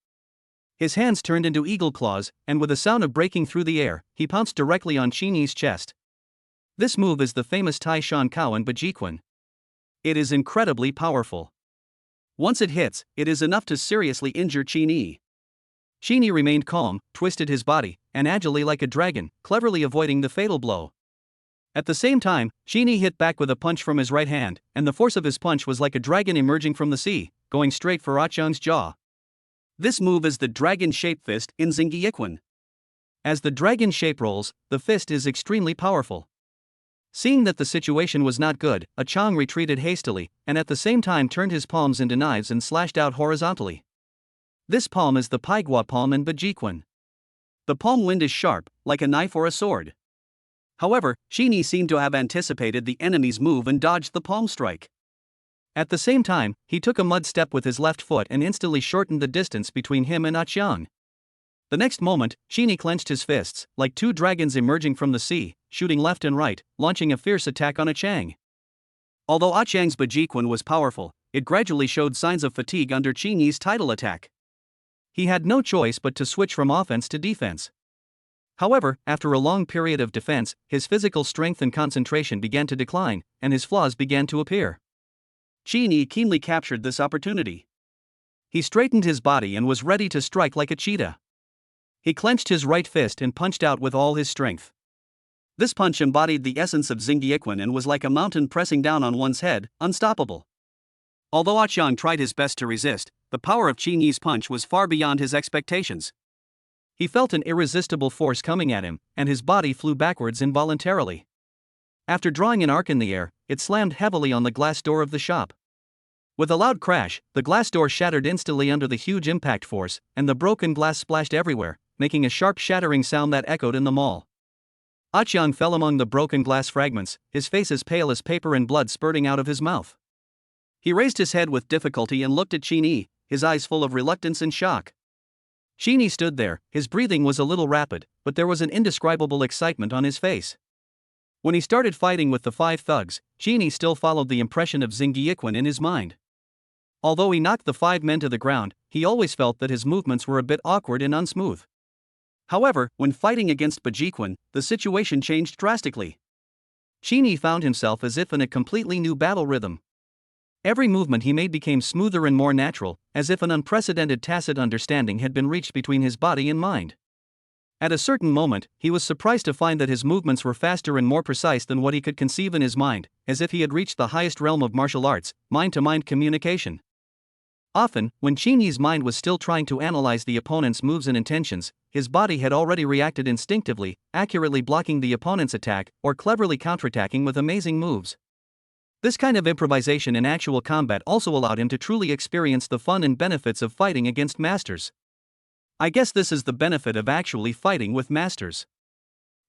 Speaker 1: His hands turned into eagle claws, and with a sound of breaking through the air, he pounced directly on Qin's chest. This move is the famous Tai Shan Kao in Bajiquan. It is incredibly powerful. Once it hits, it is enough to seriously injure Qin. Qin remained calm, twisted his body, and agilely like a dragon, cleverly avoiding the fatal blow. At the same time, Qin hit back with a punch from his right hand, and the force of his punch was like a dragon emerging from the sea, going straight for Chang's jaw. This move is the dragon shape fist in Xingyiquan. As the dragon shape rolls, the fist is extremely powerful. Seeing that the situation was not good, Chang retreated hastily, and at the same time turned his palms into knives and slashed out horizontally. This palm is the Paigua palm in Bajiquan. The palm wind is sharp, like a knife or a sword. However, Qin seemed to have anticipated the enemy's move and dodged the palm strike. At the same time, he took a mud step with his left foot and instantly shortened the distance between him and Chang. The next moment, Qin clenched his fists, like two dragons emerging from the sea, shooting left and right, launching a fierce attack on Chang. Although Chang's Bajiquan was powerful, it gradually showed signs of fatigue under Qin's tidal attack. He had no choice but to switch from offense to defense. However, after a long period of defense, his physical strength and concentration began to decline, and his flaws began to appear. Qin keenly captured this opportunity. He straightened his body and was ready to strike like a cheetah. He clenched his right fist and punched out with all his strength. This punch embodied the essence of Xingyiquan and was like a mountain pressing down on one's head, unstoppable. Although Chang tried his best to resist, the power of Qin's punch was far beyond his expectations. He felt an irresistible force coming at him, and his body flew backwards involuntarily. After drawing an arc in the air, it slammed heavily on the glass door of the shop. With a loud crash, the glass door shattered instantly under the huge impact force, and the broken glass splashed everywhere, making a sharp shattering sound that echoed in the mall. Chang fell among the broken glass fragments, his face as pale as paper and blood spurting out of his mouth. He raised his head with difficulty and looked at Qin, his eyes full of reluctance and shock. Qin stood there, his breathing was a little rapid, but there was an indescribable excitement on his face. When he started fighting with the five thugs, Qin still followed the impression of Xingyiquan in his mind. Although he knocked the five men to the ground, he always felt that his movements were a bit awkward and unsmooth. However, when fighting against Bajiquan, the situation changed drastically. Qin found himself as if in a completely new battle rhythm. Every movement he made became smoother and more natural, as if an unprecedented tacit understanding had been reached between his body and mind. At a certain moment, he was surprised to find that his movements were faster and more precise than what he could conceive in his mind, as if he had reached the highest realm of martial arts, mind-to-mind communication. Often, when Qin's mind was still trying to analyze the opponent's moves and intentions, his body had already reacted instinctively, accurately blocking the opponent's attack or cleverly counterattacking with amazing moves. This kind of improvisation in actual combat also allowed him to truly experience the fun and benefits of fighting against masters. I guess this is the benefit of actually fighting with masters.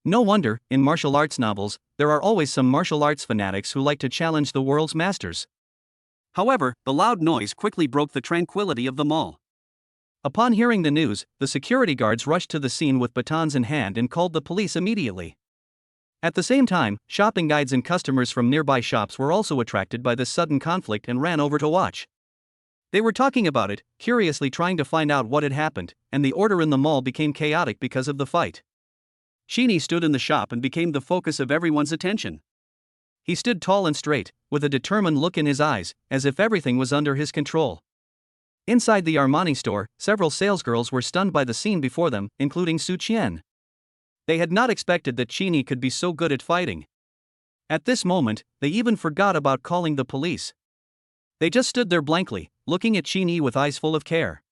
Speaker 1: No wonder, in martial arts novels, there are always some martial arts fanatics who like to challenge the world's masters. However, the loud noise quickly broke the tranquility of the mall. Upon hearing the news, the security guards rushed to the scene with batons in hand and called the police immediately. At the same time, shopping guides and customers from nearby shops were also attracted by this sudden conflict and ran over to watch. They were talking about it, curiously trying to find out what had happened, and the order in the mall became chaotic because of the fight. Qin stood in the shop and became the focus of everyone's attention. He stood tall and straight, with a determined look in his eyes, as if everything was under his control. Inside the Armani store, several salesgirls were stunned by the scene before them, including Su Qian. They had not expected that Qini could be so good at fighting. At this moment, they even forgot about calling the police. They just stood there blankly, looking at Qini with eyes full of care.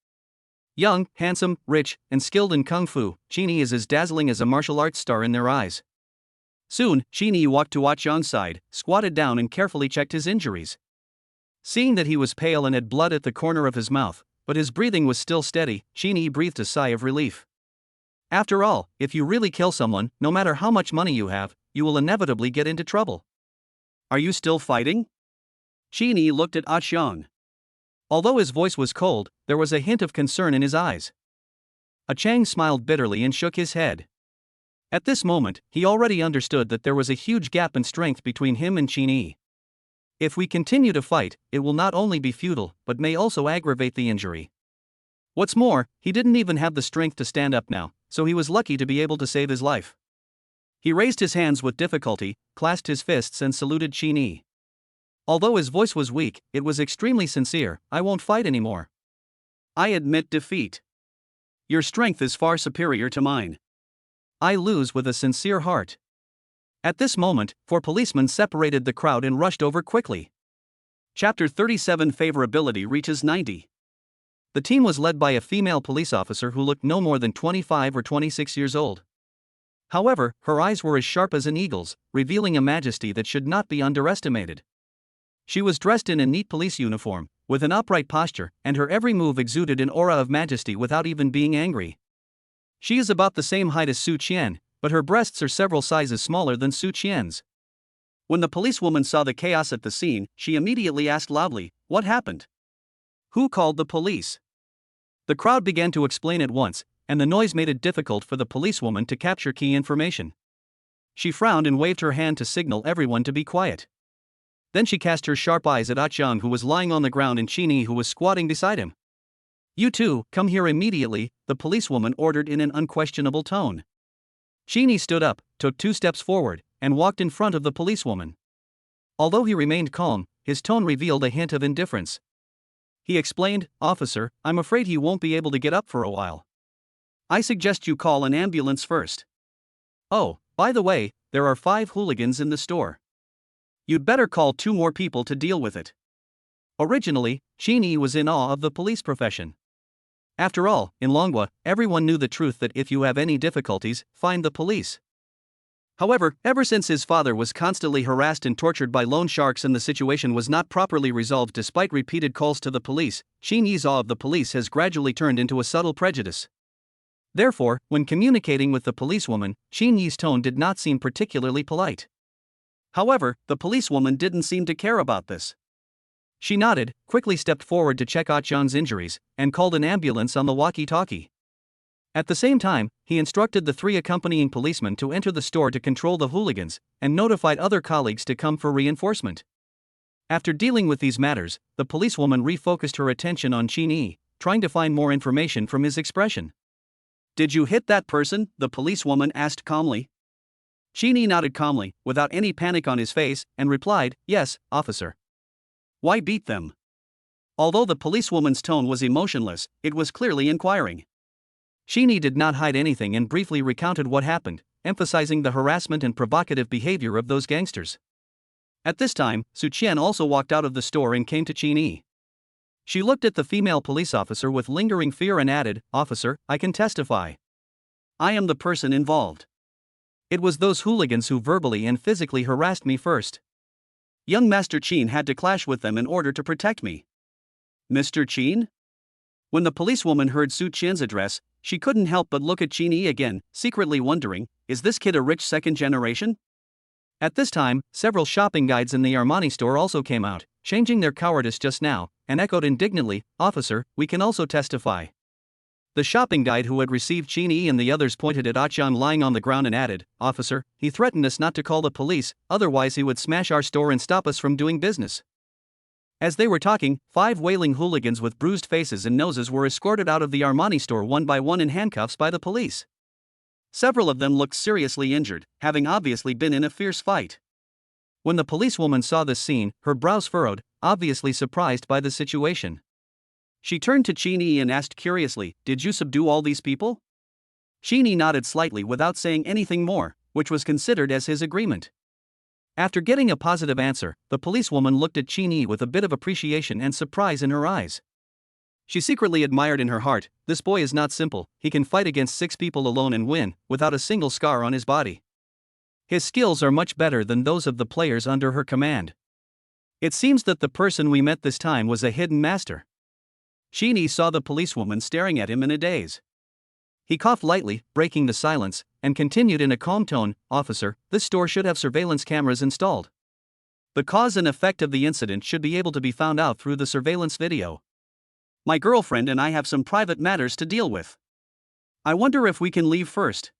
Speaker 1: Young, handsome, rich, and skilled in kung fu, Qini is as dazzling as a martial arts star in their eyes. Soon, Qini walked to Ah Qiang's side, squatted down and carefully checked his injuries. Seeing that he was pale and had blood at the corner of his mouth, but his breathing was still steady, Qini breathed a sigh of relief. After all, if you really kill someone, no matter how much money you have, you will inevitably get into trouble.
Speaker 2: Are you still fighting? Qini looked at Ah Qiang.
Speaker 1: Although his voice was cold, there was a hint of concern in his eyes. Ah Qiang smiled bitterly and shook his head. At this moment, he already understood that there was a huge gap in strength between him and Qini. If we continue to fight, it will not only be futile, but may also aggravate the injury. What's more, he didn't even have the strength to stand up now, so he was lucky to be able to save his life. He raised his hands with difficulty, clasped his fists and saluted Qini. Although his voice was weak, it was extremely sincere. I won't fight anymore.
Speaker 2: I admit defeat. Your strength is far superior to mine.
Speaker 1: I lose with a sincere heart. At this moment, 4 policemen separated the crowd and rushed over quickly.
Speaker 2: Chapter 37 Favorability reaches 90.
Speaker 1: The team was led by a female police officer who looked no more than 25 or 26 years old. However, her eyes were as sharp as an eagle's, revealing a majesty that should not be underestimated. She was dressed in a neat police uniform, with an upright posture, and her every move exuded an aura of majesty without even being angry. She is about the same height as Su Qian, but her breasts are several sizes smaller than Su Qian's.
Speaker 2: When the policewoman saw the chaos at the scene, she immediately asked loudly, "What happened? Who called the police?"
Speaker 1: The crowd began to explain at once, and the noise made it difficult for the policewoman to capture key information. She frowned and waved her hand to signal everyone to be quiet. Then she cast her sharp eyes at Ah Qiang, who was lying on the ground, and Qini, who was squatting beside him. "You two, come here immediately," the policewoman ordered in an unquestionable tone. Qini stood up, took 2 steps forward, and walked in front of the policewoman. Although he remained calm, his tone revealed a hint of indifference. He explained, "Officer, I'm afraid he won't be able to get up for a while.
Speaker 2: I suggest you call an ambulance first.
Speaker 1: Oh, by the way, there are 5 hooligans in the store.
Speaker 2: You'd better call 2 more people to deal with it."
Speaker 1: Originally, Qini was in awe of the police profession. After all, in Longwa, everyone knew the truth that if you have any difficulties, find the police. However, ever since his father was constantly harassed and tortured by loan sharks and the situation was not properly resolved despite repeated calls to the police, Qini's awe of the police has gradually turned into a subtle prejudice. Therefore, when communicating with the policewoman, Qini's tone did not seem particularly polite.
Speaker 2: However, the policewoman didn't seem to care about this.
Speaker 1: She nodded, quickly stepped forward to check Ah Qiang's injuries, and called an ambulance on the walkie-talkie. At the same time, he instructed the 3 accompanying policemen to enter the store to control the hooligans, and notified other colleagues to come for reinforcement. After dealing with these matters, the policewoman refocused her attention on Qini, trying to find more information from his expression.
Speaker 2: "Did you hit that person?" the policewoman asked calmly.
Speaker 1: Qini nodded calmly, without any panic on his face, and replied, "Yes, officer."
Speaker 2: "Why beat them?" Although the policewoman's tone was emotionless, it was clearly inquiring.
Speaker 1: Qini did not hide anything and briefly recounted what happened, emphasizing the harassment and provocative behavior of those gangsters. At this time, Su Qian also walked out of the store and came to Qini. She looked at the female police officer with lingering fear and added, "Officer, I can testify.
Speaker 2: I am the person involved.
Speaker 1: It was those hooligans who verbally and physically harassed me first.
Speaker 2: Young Master Qin had to clash with them in order to protect me." "Mr. Qin?"
Speaker 1: When the policewoman heard Su Qian's address, she couldn't help but look at Qini again, secretly wondering, is this kid a rich second generation? At this time, several shopping guides in the Armani store also came out, changing their cowardice just now, and echoed indignantly, "Officer, we can also testify." The shopping guide who had received Qini and the others pointed at Ah Qiang lying on the ground and added, "Officer, he threatened us not to call the police, otherwise he would smash our store and stop us from doing business." As they were talking, 5 wailing hooligans with bruised faces and noses were escorted out of the Armani store one by one in handcuffs by the police. Several of them looked seriously injured, having obviously been in a fierce fight. When the policewoman saw this scene, her brows furrowed, obviously surprised by the situation.
Speaker 2: She turned to Qin and asked curiously, "Did you subdue all these people?" Qin nodded slightly without saying anything more, which was considered as his agreement. After getting a positive answer, the policewoman looked at Qin with a bit of appreciation and surprise in her eyes. She secretly admired in her heart, this boy is not simple, he can fight against 6 people alone and win, without a single scar on his body. His skills are much better than those of the players under her command. It seems that the person we met this time was a hidden master. Qin saw the policewoman staring at him in a daze. He coughed lightly, breaking the silence, and continued in a calm tone, "Officer, this store should have surveillance cameras installed. The cause and effect of the incident should be able to be found out through the surveillance video. My girlfriend and I have some private matters to deal with. I wonder if we can leave first."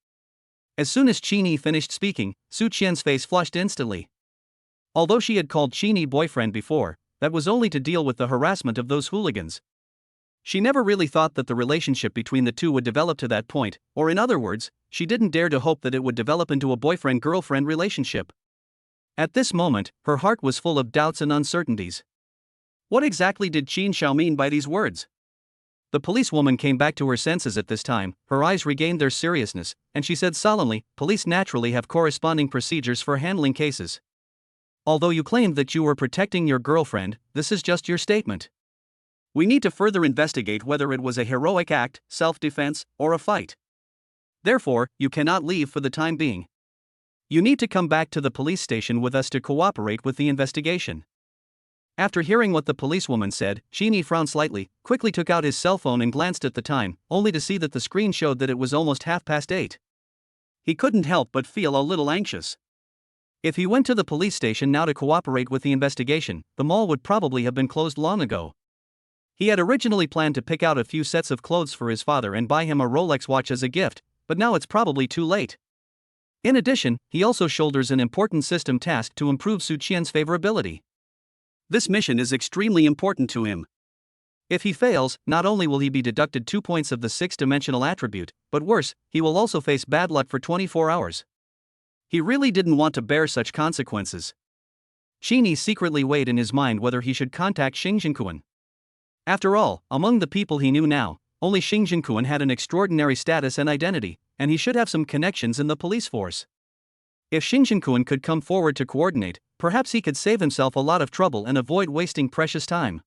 Speaker 2: As soon as Qin finished speaking, Su Qian's face flushed instantly. Although she had called Qin boyfriend before, that was only to deal with the harassment of those hooligans. She never really thought that the relationship between the two would develop to that point, or in other words, she didn't dare to hope that it would develop into a boyfriend-girlfriend relationship. At this moment, her heart was full of doubts and uncertainties. What exactly did Qin Xiao mean by these words? The policewoman came back to her senses at this time, her eyes regained their seriousness, and she said solemnly, "Police naturally have corresponding procedures for handling cases. Although you claimed that you were protecting your girlfriend, this is just your statement. We need to further investigate whether it was a heroic act, self-defense, or a fight. Therefore, you cannot leave for the time being. You need to come back to the police station with us to cooperate with the investigation." After hearing what the policewoman said, Qin frowned slightly, quickly took out his cell phone and glanced at the time, only to see that the screen showed that it was almost 8:30. He couldn't help but feel a little anxious. If he went to the police station now to cooperate with the investigation, the mall would probably have been closed long ago. He had originally planned to pick out a few sets of clothes for his father and buy him a Rolex watch as a gift, but now it's probably too late. In addition, he also shoulders an important system task to improve Su Qian's favorability. This mission is extremely important to him. If he fails, not only will he be deducted 2 points of the 6-dimensional attribute, but worse, he will also face bad luck for 24 hours. He really didn't want to bear such consequences. Qin secretly weighed in his mind whether he should contact Xing Jinquan. After all, among the people he knew now, only Xing Jinquan had an extraordinary status and identity, and he should have some connections in the police force. If Xing Jinquan could come forward to coordinate, perhaps he could save himself a lot of trouble and avoid wasting precious time.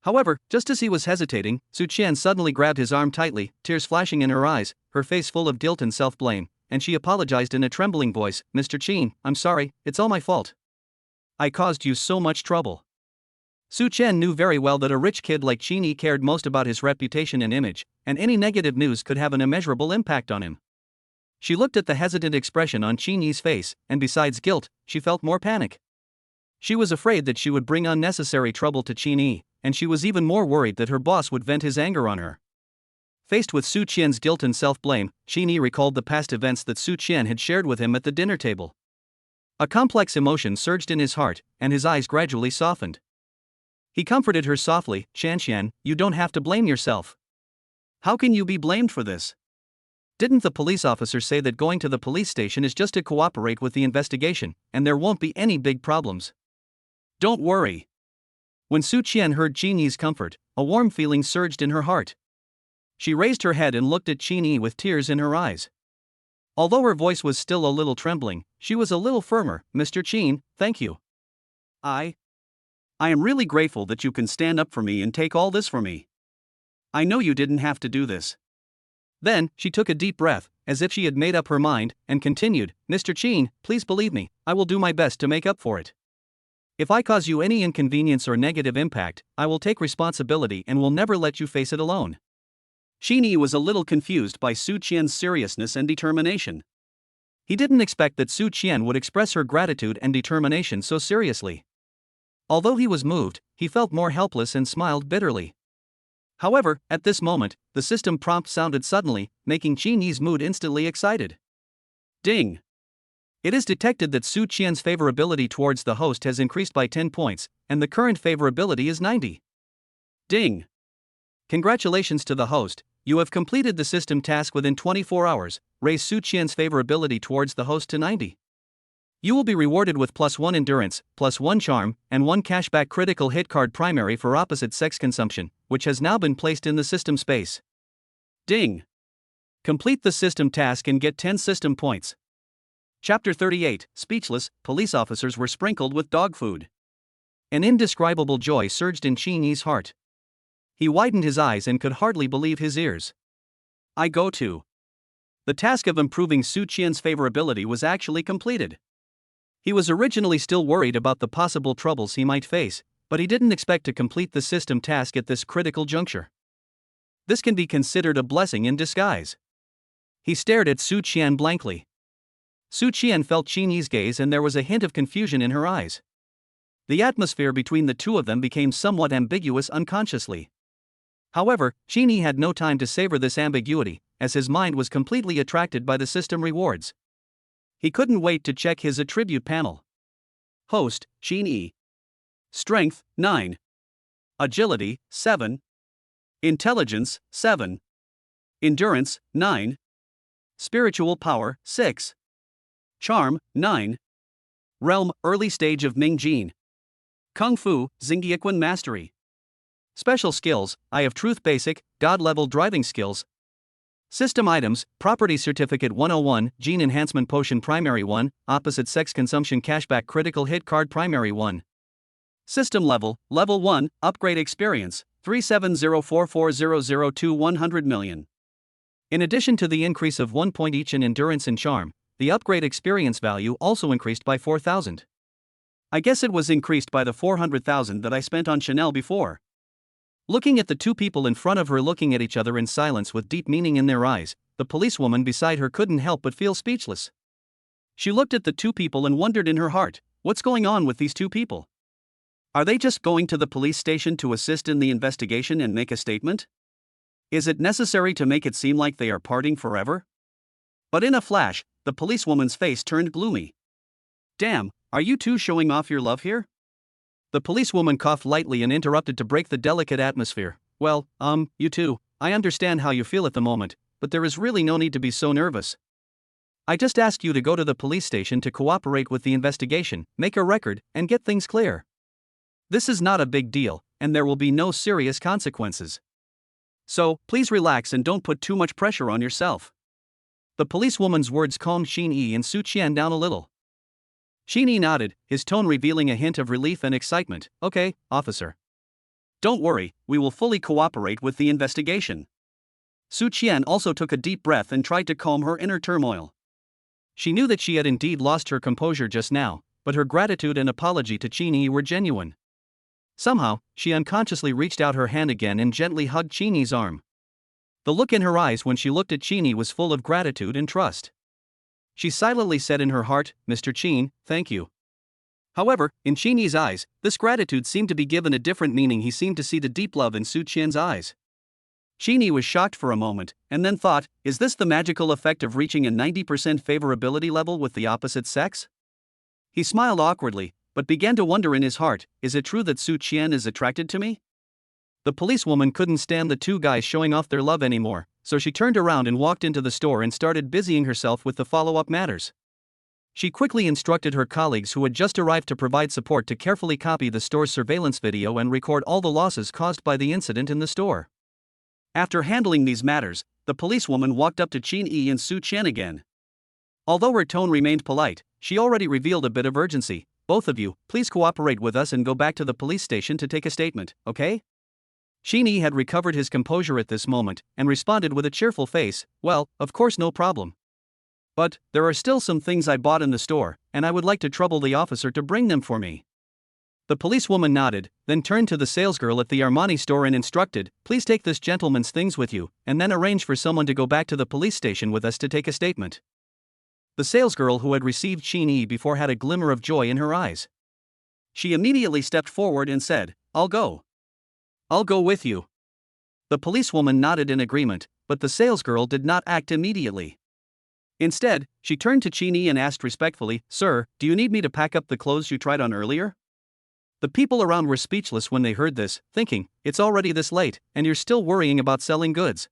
Speaker 2: However, just as he was hesitating, Su Qian suddenly grabbed his arm tightly, tears flashing in her eyes, her face full of guilt and self-blame, and she apologized in a trembling voice, "Mr. Qin, I'm sorry, it's all my fault. I caused you so much trouble." Su Qian knew very well that a rich kid like Qin cared most about his reputation and image, and any negative news could have an immeasurable impact on him. She looked at the hesitant expression on Qin's face, and besides guilt, she felt more panic. She was afraid that she would bring unnecessary trouble to Qin, and she was even more worried that her boss would vent his anger on her. Faced with Su Qian's guilt and self-blame, Qin recalled the past events that Su Qian had shared with him at the dinner table. A complex emotion surged in his heart, and his eyes gradually softened. He comforted her softly, "Qian, you don't have to blame yourself. How can you be blamed for this? Didn't the police officer say that going to the police station is just to cooperate with the investigation, and there won't be any big problems? Don't worry." When Su Qian heard Qin's comfort, a warm feeling surged in her heart. She raised her head and looked at Qin with tears in her eyes. Although her voice was still a little trembling, she was a little firmer. "Mr. Qin, thank you. I am really grateful that you can stand up for me and take all this for me. I know you didn't have to do this." Then, she took a deep breath, as if she had made up her mind, and continued, "Mr. Qin, please believe me, I will do my best to make up for it. If I cause you any inconvenience or negative impact, I will take responsibility and will never let you face it alone." Qin was a little confused by Su Qian's seriousness and determination. He didn't expect that Su Qian would express her gratitude and determination so seriously. Although he was moved, he felt more helpless and smiled bitterly. However, at this moment, the system prompt sounded suddenly, making Qin's mood instantly excited. Ding! It is detected that Su Qian's favorability towards the host has increased by 10 points, and the current favorability is 90. Ding! Congratulations to the host, you have completed the system task within 24 hours, raise Su Qian's favorability towards the host to 90. You will be rewarded with +1 endurance, +1 charm, and 1 cashback critical hit card primary for opposite sex consumption,
Speaker 1: which has now been placed in the system space. Ding! Complete the system task and get 10 system points. Chapter 38, Speechless, police officers were sprinkled with dog food. An indescribable joy surged in Qin Yi's heart. He widened his eyes and could hardly believe his ears. I go to. The task of improving Su Qian's favorability was actually completed. He was originally still worried about the possible troubles he might face, but he didn't expect to complete the system task at this critical juncture. This can be considered a blessing in disguise. He stared at Su Qian blankly. Su Qian felt Qin Yi's gaze and there was a hint of confusion in her eyes. The atmosphere between the two of them became somewhat ambiguous unconsciously. However, Qin Yi had no time to savor this ambiguity, as his mind was completely attracted by the system rewards. He couldn't wait to check his attribute panel. Host, Qin Yi. Strength, 9. Agility, 7. Intelligence, 7. Endurance, 9. Spiritual power, 6. Charm, 9. Realm, early stage of Ming Jin. Kung Fu, Xingyiquan mastery. Special skills, Eye of Truth basic, God-level driving skills. System items, Property Certificate 101, Gene Enhancement Potion Primary 1, Opposite Sex Consumption Cashback Critical Hit Card Primary 1. System level, Level 1, Upgrade Experience, 3704400 100 million. In addition to the increase of 1 point each in Endurance and Charm, the upgrade experience value also increased by 4,000. I guess it was increased by the 400,000 that I spent on Chanel before. Looking at the two people in front of her looking at each other in silence with deep meaning in their eyes, the policewoman beside her couldn't help but feel speechless. She looked at the two people and wondered in her heart, what's going on with these two people? Are they just going to the police station to assist in the investigation and make a statement? Is it necessary to make it seem like they are parting forever? But in a flash, the policewoman's face turned gloomy. Damn, are you two showing off your love here? The policewoman coughed lightly and interrupted to break the delicate atmosphere. Well, you two, I understand how you feel at the moment, but there is really no need to be so nervous. I just asked you to go to the police station to cooperate with the investigation, make a record, and get things clear. This is not a big deal, and there will be no serious consequences. So, please relax and don't put too much pressure on yourself. The policewoman's words calmed Qin Yi and Su Qian down a little. Qin Yi nodded, his tone revealing a hint of relief and excitement. Okay, officer. Don't worry, we will fully cooperate with the investigation. Su Qian also took a deep breath and tried to calm her inner turmoil. She knew that she had indeed lost her composure just now, but her gratitude and apology to Qin Yi were genuine. Somehow, she unconsciously reached out her hand again and gently hugged Qin Yi's arm. The look in her eyes when she looked at Qin Yi was full of gratitude and trust. She silently said in her heart, Mr. Qin, thank you. However, in Qin Yi's eyes, this gratitude seemed to be given a different meaning. He seemed to see the deep love in Su Qian's eyes. Qin Yi was shocked for a moment, and then thought, is this the magical effect of reaching a 90% favorability level with the opposite sex? He smiled awkwardly, but began to wonder in his heart, is it true that Su Qian is attracted to me? The policewoman couldn't stand the two guys showing off their love anymore, so she turned around and walked into the store and started busying herself with the follow-up matters. She quickly instructed her colleagues who had just arrived to provide support to carefully copy the store's surveillance video and record all the losses caused by the incident in the store. After handling these matters, the policewoman walked up to Qin Yi and Su Qian again. Although her tone remained polite, she already revealed a bit of urgency. Both of you, please cooperate with us and go back to the police station to take a statement, okay? Qin Yi had recovered his composure at this moment, and responded with a cheerful face, well, of course no problem. But, there are still some things I bought in the store, and I would like to trouble the officer to bring them for me. The policewoman nodded, then turned to the salesgirl at the Armani store and instructed, please take this gentleman's things with you, and then arrange for someone to go back to the police station with us to take a statement. The salesgirl who had received Qin Yi before had a glimmer of joy in her eyes. She immediately stepped forward and said, I'll go. I'll go with you. The policewoman nodded in agreement, but the salesgirl did not act immediately. Instead, she turned to Qin Yi and asked respectfully, Sir, do you need me to pack up the clothes you tried on earlier? The people around were speechless when they heard this, thinking, it's already this late, and you're still worrying about selling goods.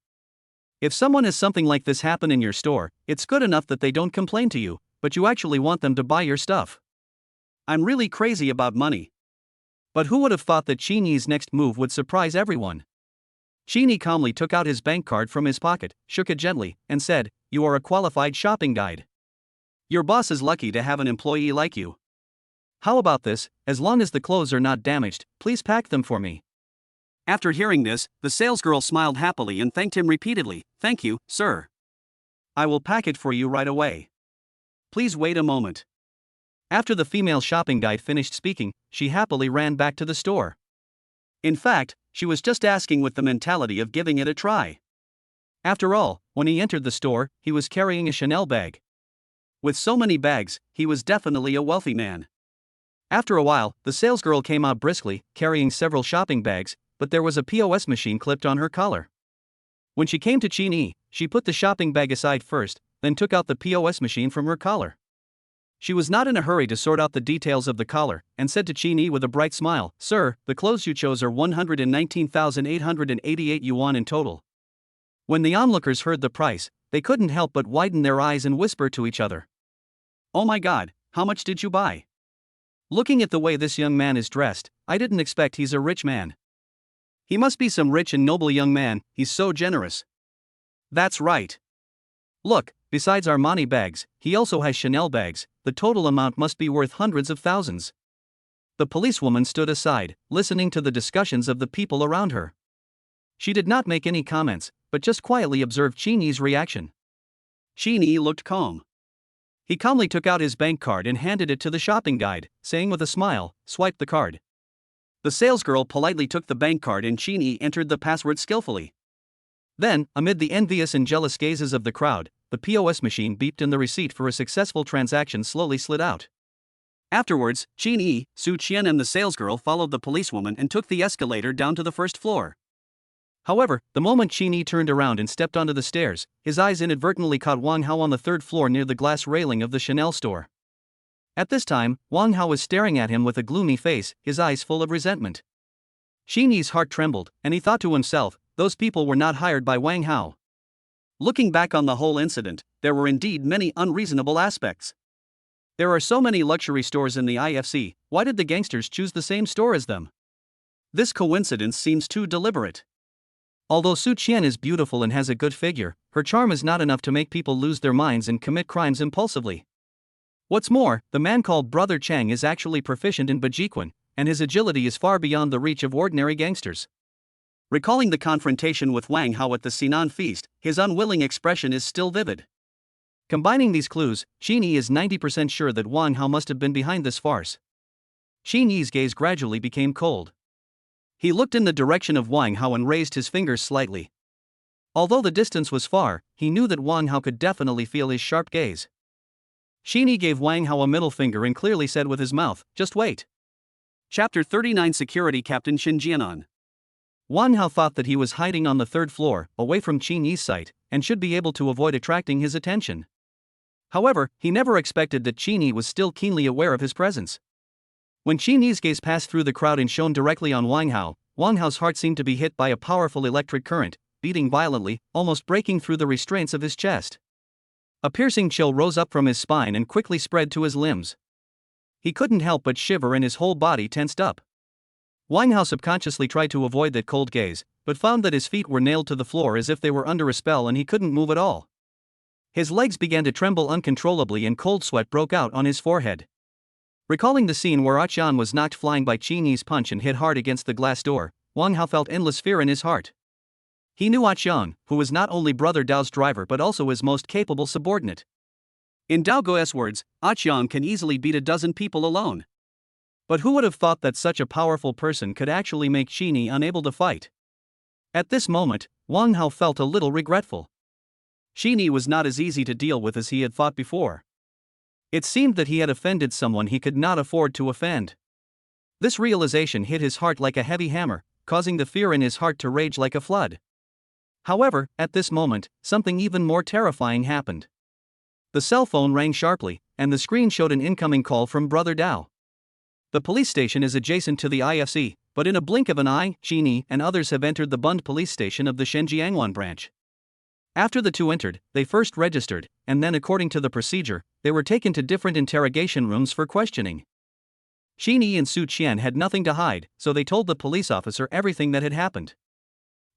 Speaker 1: If someone has something like this happen in your store, it's good enough that they don't complain to you, but you actually want them to buy your stuff. I'm really crazy about money. But who would have thought that Qin Yi's next move would surprise everyone? Qin calmly took out his bank card from his pocket, shook it gently, and said, "You are a qualified shopping guide. Your boss is lucky to have an employee like you. How about this? As long as the clothes are not damaged, please pack them for me."
Speaker 2: After hearing this, the salesgirl smiled happily and thanked him repeatedly. "Thank you, sir.
Speaker 1: I will pack it for you right away. Please wait a moment." After the female shopping guide finished speaking, she happily ran back to the store. In fact, she was just asking with the mentality of giving it a try. After all, when he entered the store, he was carrying a Chanel bag. With so many bags, he was definitely a wealthy man. After a while, the salesgirl came out briskly, carrying several shopping bags, but there was a POS machine clipped on her collar. When she came to Qin, she put the shopping bag aside first, then took out the POS machine from her collar. She was not in a hurry to sort out the details of the collar, and said to Qin with a bright smile, "Sir, the clothes you chose are 119,888 yuan in total." When the onlookers heard the price, they couldn't help but widen their eyes and whisper to each other, "Oh my god, how much did you buy? Looking at the way this young man is dressed, I didn't expect he's a rich man. He must be some rich and noble young man, he's so generous." "That's right. Look, besides Armani bags, he also has Chanel bags, the total amount must be worth hundreds of thousands." The policewoman stood aside, listening to the discussions of the people around her. She did not make any comments, but just quietly observed Qin's reaction.
Speaker 2: Qin looked calm.
Speaker 1: He calmly took out his bank card and handed it to the shopping guide, saying with a smile, "Swipe the card."
Speaker 2: The salesgirl politely took the bank card and Qin entered the password skillfully.
Speaker 1: Then, amid the envious and jealous gazes of the crowd, the POS machine beeped and the receipt for a successful transaction slowly slid out.
Speaker 2: Afterwards, Qin, Su Qian and the salesgirl followed the policewoman and took the escalator down to the first floor.
Speaker 1: However, the moment Qin turned around and stepped onto the stairs, his eyes inadvertently caught Wang Hao on the third floor near the glass railing of the Chanel store. At this time, Wang Hao was staring at him with a gloomy face, his eyes full of resentment. Qin's heart trembled, and he thought to himself, those people were not hired by Wang Hao.
Speaker 2: Looking back on the whole incident, there were indeed many unreasonable aspects.
Speaker 1: There are so many luxury stores in the IFC, why did the gangsters choose the same store as them?
Speaker 2: This coincidence seems too deliberate.
Speaker 1: Although Su Qian is beautiful and has a good figure, her charm is not enough to make people lose their minds and commit crimes impulsively. What's more, the man called Brother Chang is actually proficient in Bajiquan, and his agility is far beyond the reach of ordinary gangsters.
Speaker 2: Recalling the confrontation with Wang Hao at the Sinan feast, his unwilling expression is still vivid.
Speaker 1: Combining these clues, Qin is 90% sure that Wang Hao must have been behind this farce. Qin's gaze gradually became cold. He looked in the direction of Wang Hao and raised his fingers slightly. Although the distance was far, he knew that Wang Hao could definitely feel his sharp gaze. Qin gave Wang Hao a middle finger and clearly said with his mouth, "Just wait."
Speaker 2: Chapter 39 Security Captain Xinjianan.
Speaker 1: Wang Hao thought that he was hiding on the third floor, away from Qin's sight, and should be able to avoid attracting his attention. However, he never expected that Qin was still keenly aware of his presence. When Qin's gaze passed through the crowd and shone directly on Wang Hao's heart seemed to be hit by a powerful electric current, beating violently, almost breaking through the restraints of his chest. A piercing chill rose up from his spine and quickly spread to his limbs. He couldn't help but shiver and his whole body tensed up. Wang Hao subconsciously tried to avoid that cold gaze, but found that his feet were nailed to the floor as if they were under a spell and he couldn't move at all. His legs began to tremble uncontrollably and cold sweat broke out on his forehead. Recalling the scene where Qian was knocked flying by Qin's punch and hit hard against the glass door, Wang Hao felt endless fear in his heart. He knew Qian, who was not only Brother Dao's driver but also his most capable subordinate.
Speaker 2: In Dao Go's words, Qian can easily beat a dozen people alone.
Speaker 1: But who would have thought that such a powerful person could actually make Qin unable to fight? At this moment, Wang Hao felt a little regretful. Qin was not as easy to deal with as he had thought before. It seemed that he had offended someone he could not afford to offend. This realization hit his heart like a heavy hammer, causing the fear in his heart to rage like a flood. However, at this moment, something even more terrifying happened. The cell phone rang sharply, and the screen showed an incoming call from Brother Dao. The police station is adjacent to the IFC, but in a blink of an eye, Qin and others have entered the Bund police station of the Shenjiangwan branch. After the two entered, they first registered, and then according to the procedure, they were taken to different interrogation rooms for questioning. Qin and Su Qian had nothing to hide, so they told the police officer everything that had happened.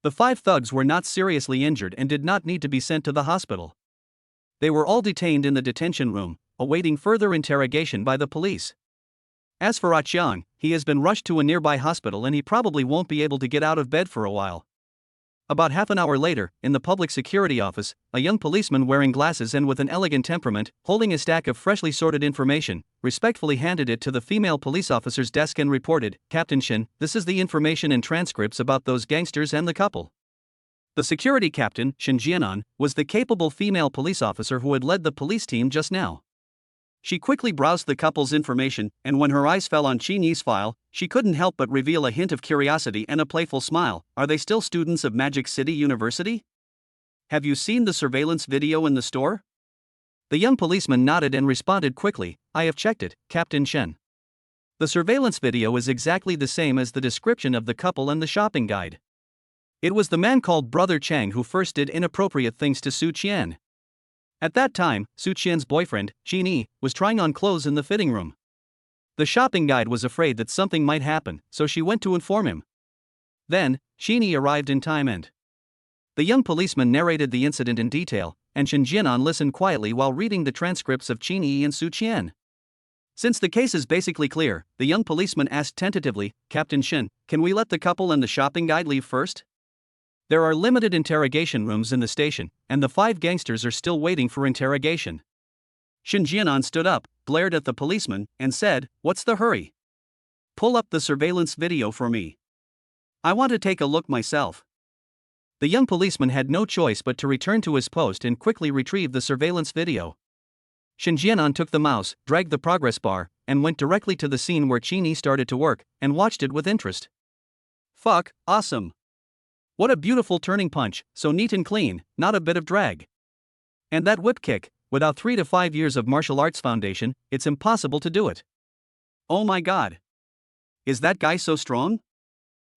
Speaker 1: The 5 thugs were not seriously injured and did not need to be sent to the hospital. They were all detained in the detention room, awaiting further interrogation by the police. As for Ah Chiang, he has been rushed to a nearby hospital and he probably won't be able to get out of bed for a while. About half an hour later, in the public security office, a young policeman wearing glasses and with an elegant temperament, holding a stack of freshly sorted information, respectfully handed it to the female police officer's desk and reported, "Captain Shin, this is the information and transcripts about those gangsters and the couple." The security captain, Shin Jianan, was the capable female police officer who had led the police team just now. She quickly browsed the couple's information, and when her eyes fell on Qin Yi's file, she couldn't help but reveal a hint of curiosity and a playful smile. "Are they still students of Magic City University? Have you seen the surveillance video in the store?" The young policeman nodded and responded quickly, "I have checked it, Captain Shen." The surveillance video is exactly the same as the description of the couple and the shopping guide. It was the man called Brother Chang who first did inappropriate things to Su Qian. At that time, Su Qian's boyfriend, Qin Yi, was trying on clothes in the fitting room. The shopping guide was afraid that something might happen, so she went to inform him. Then, Qin Yi arrived in time and the young policeman narrated the incident in detail, and Shin Jianan listened quietly while reading the transcripts of Qin Yi and Su Qian. Since the case is basically clear, the young policeman asked tentatively, "Captain Shin, can we let the couple and the shopping guide leave first? There are limited interrogation rooms in the station, and the 5 gangsters are still waiting for interrogation." Shin Jianan stood up, glared at the policeman, and said, "What's the hurry? Pull up the surveillance video for me. I want to take a look myself." The young policeman had no choice but to return to his post and quickly retrieve the surveillance video. Shin Jianan took the mouse, dragged the progress bar, and went directly to the scene where Qin Yi started to work, and watched it with interest. "Fuck, awesome. What a beautiful turning punch, so neat and clean, not a bit of drag. And that whip kick, without 3 to 5 years of martial arts foundation, it's impossible to do it. Oh my god. Is that guy so strong?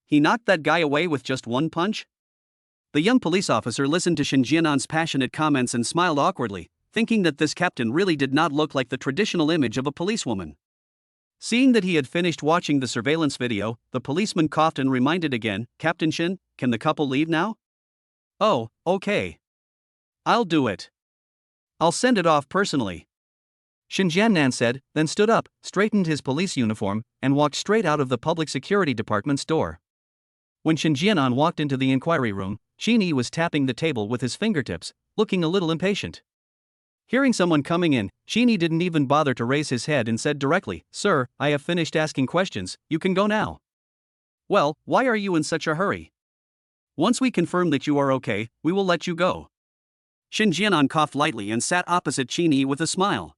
Speaker 1: He knocked that guy away with just one punch?" The young police officer listened to Shin Jianan's passionate comments and smiled awkwardly, thinking that this captain really did not look like the traditional image of a policewoman. Seeing that he had finished watching the surveillance video, the policeman coughed and reminded again, "Captain Shin, can the couple leave now?" "Oh, okay. I'll do it. I'll send it off personally," Shin Jianan said, then stood up, straightened his police uniform, and walked straight out of the public security department's door. When Shin Jianan walked into the inquiry room, Qin Yi was tapping the table with his fingertips, looking a little impatient. Hearing someone coming in, Qin Yi didn't even bother to raise his head and said directly, "Sir, I have finished asking questions, you can go now." "Well, why are you in such a hurry? Once we confirm that you are okay, we will let you go." Shin Jianan coughed lightly and sat opposite Qin Yi with a smile.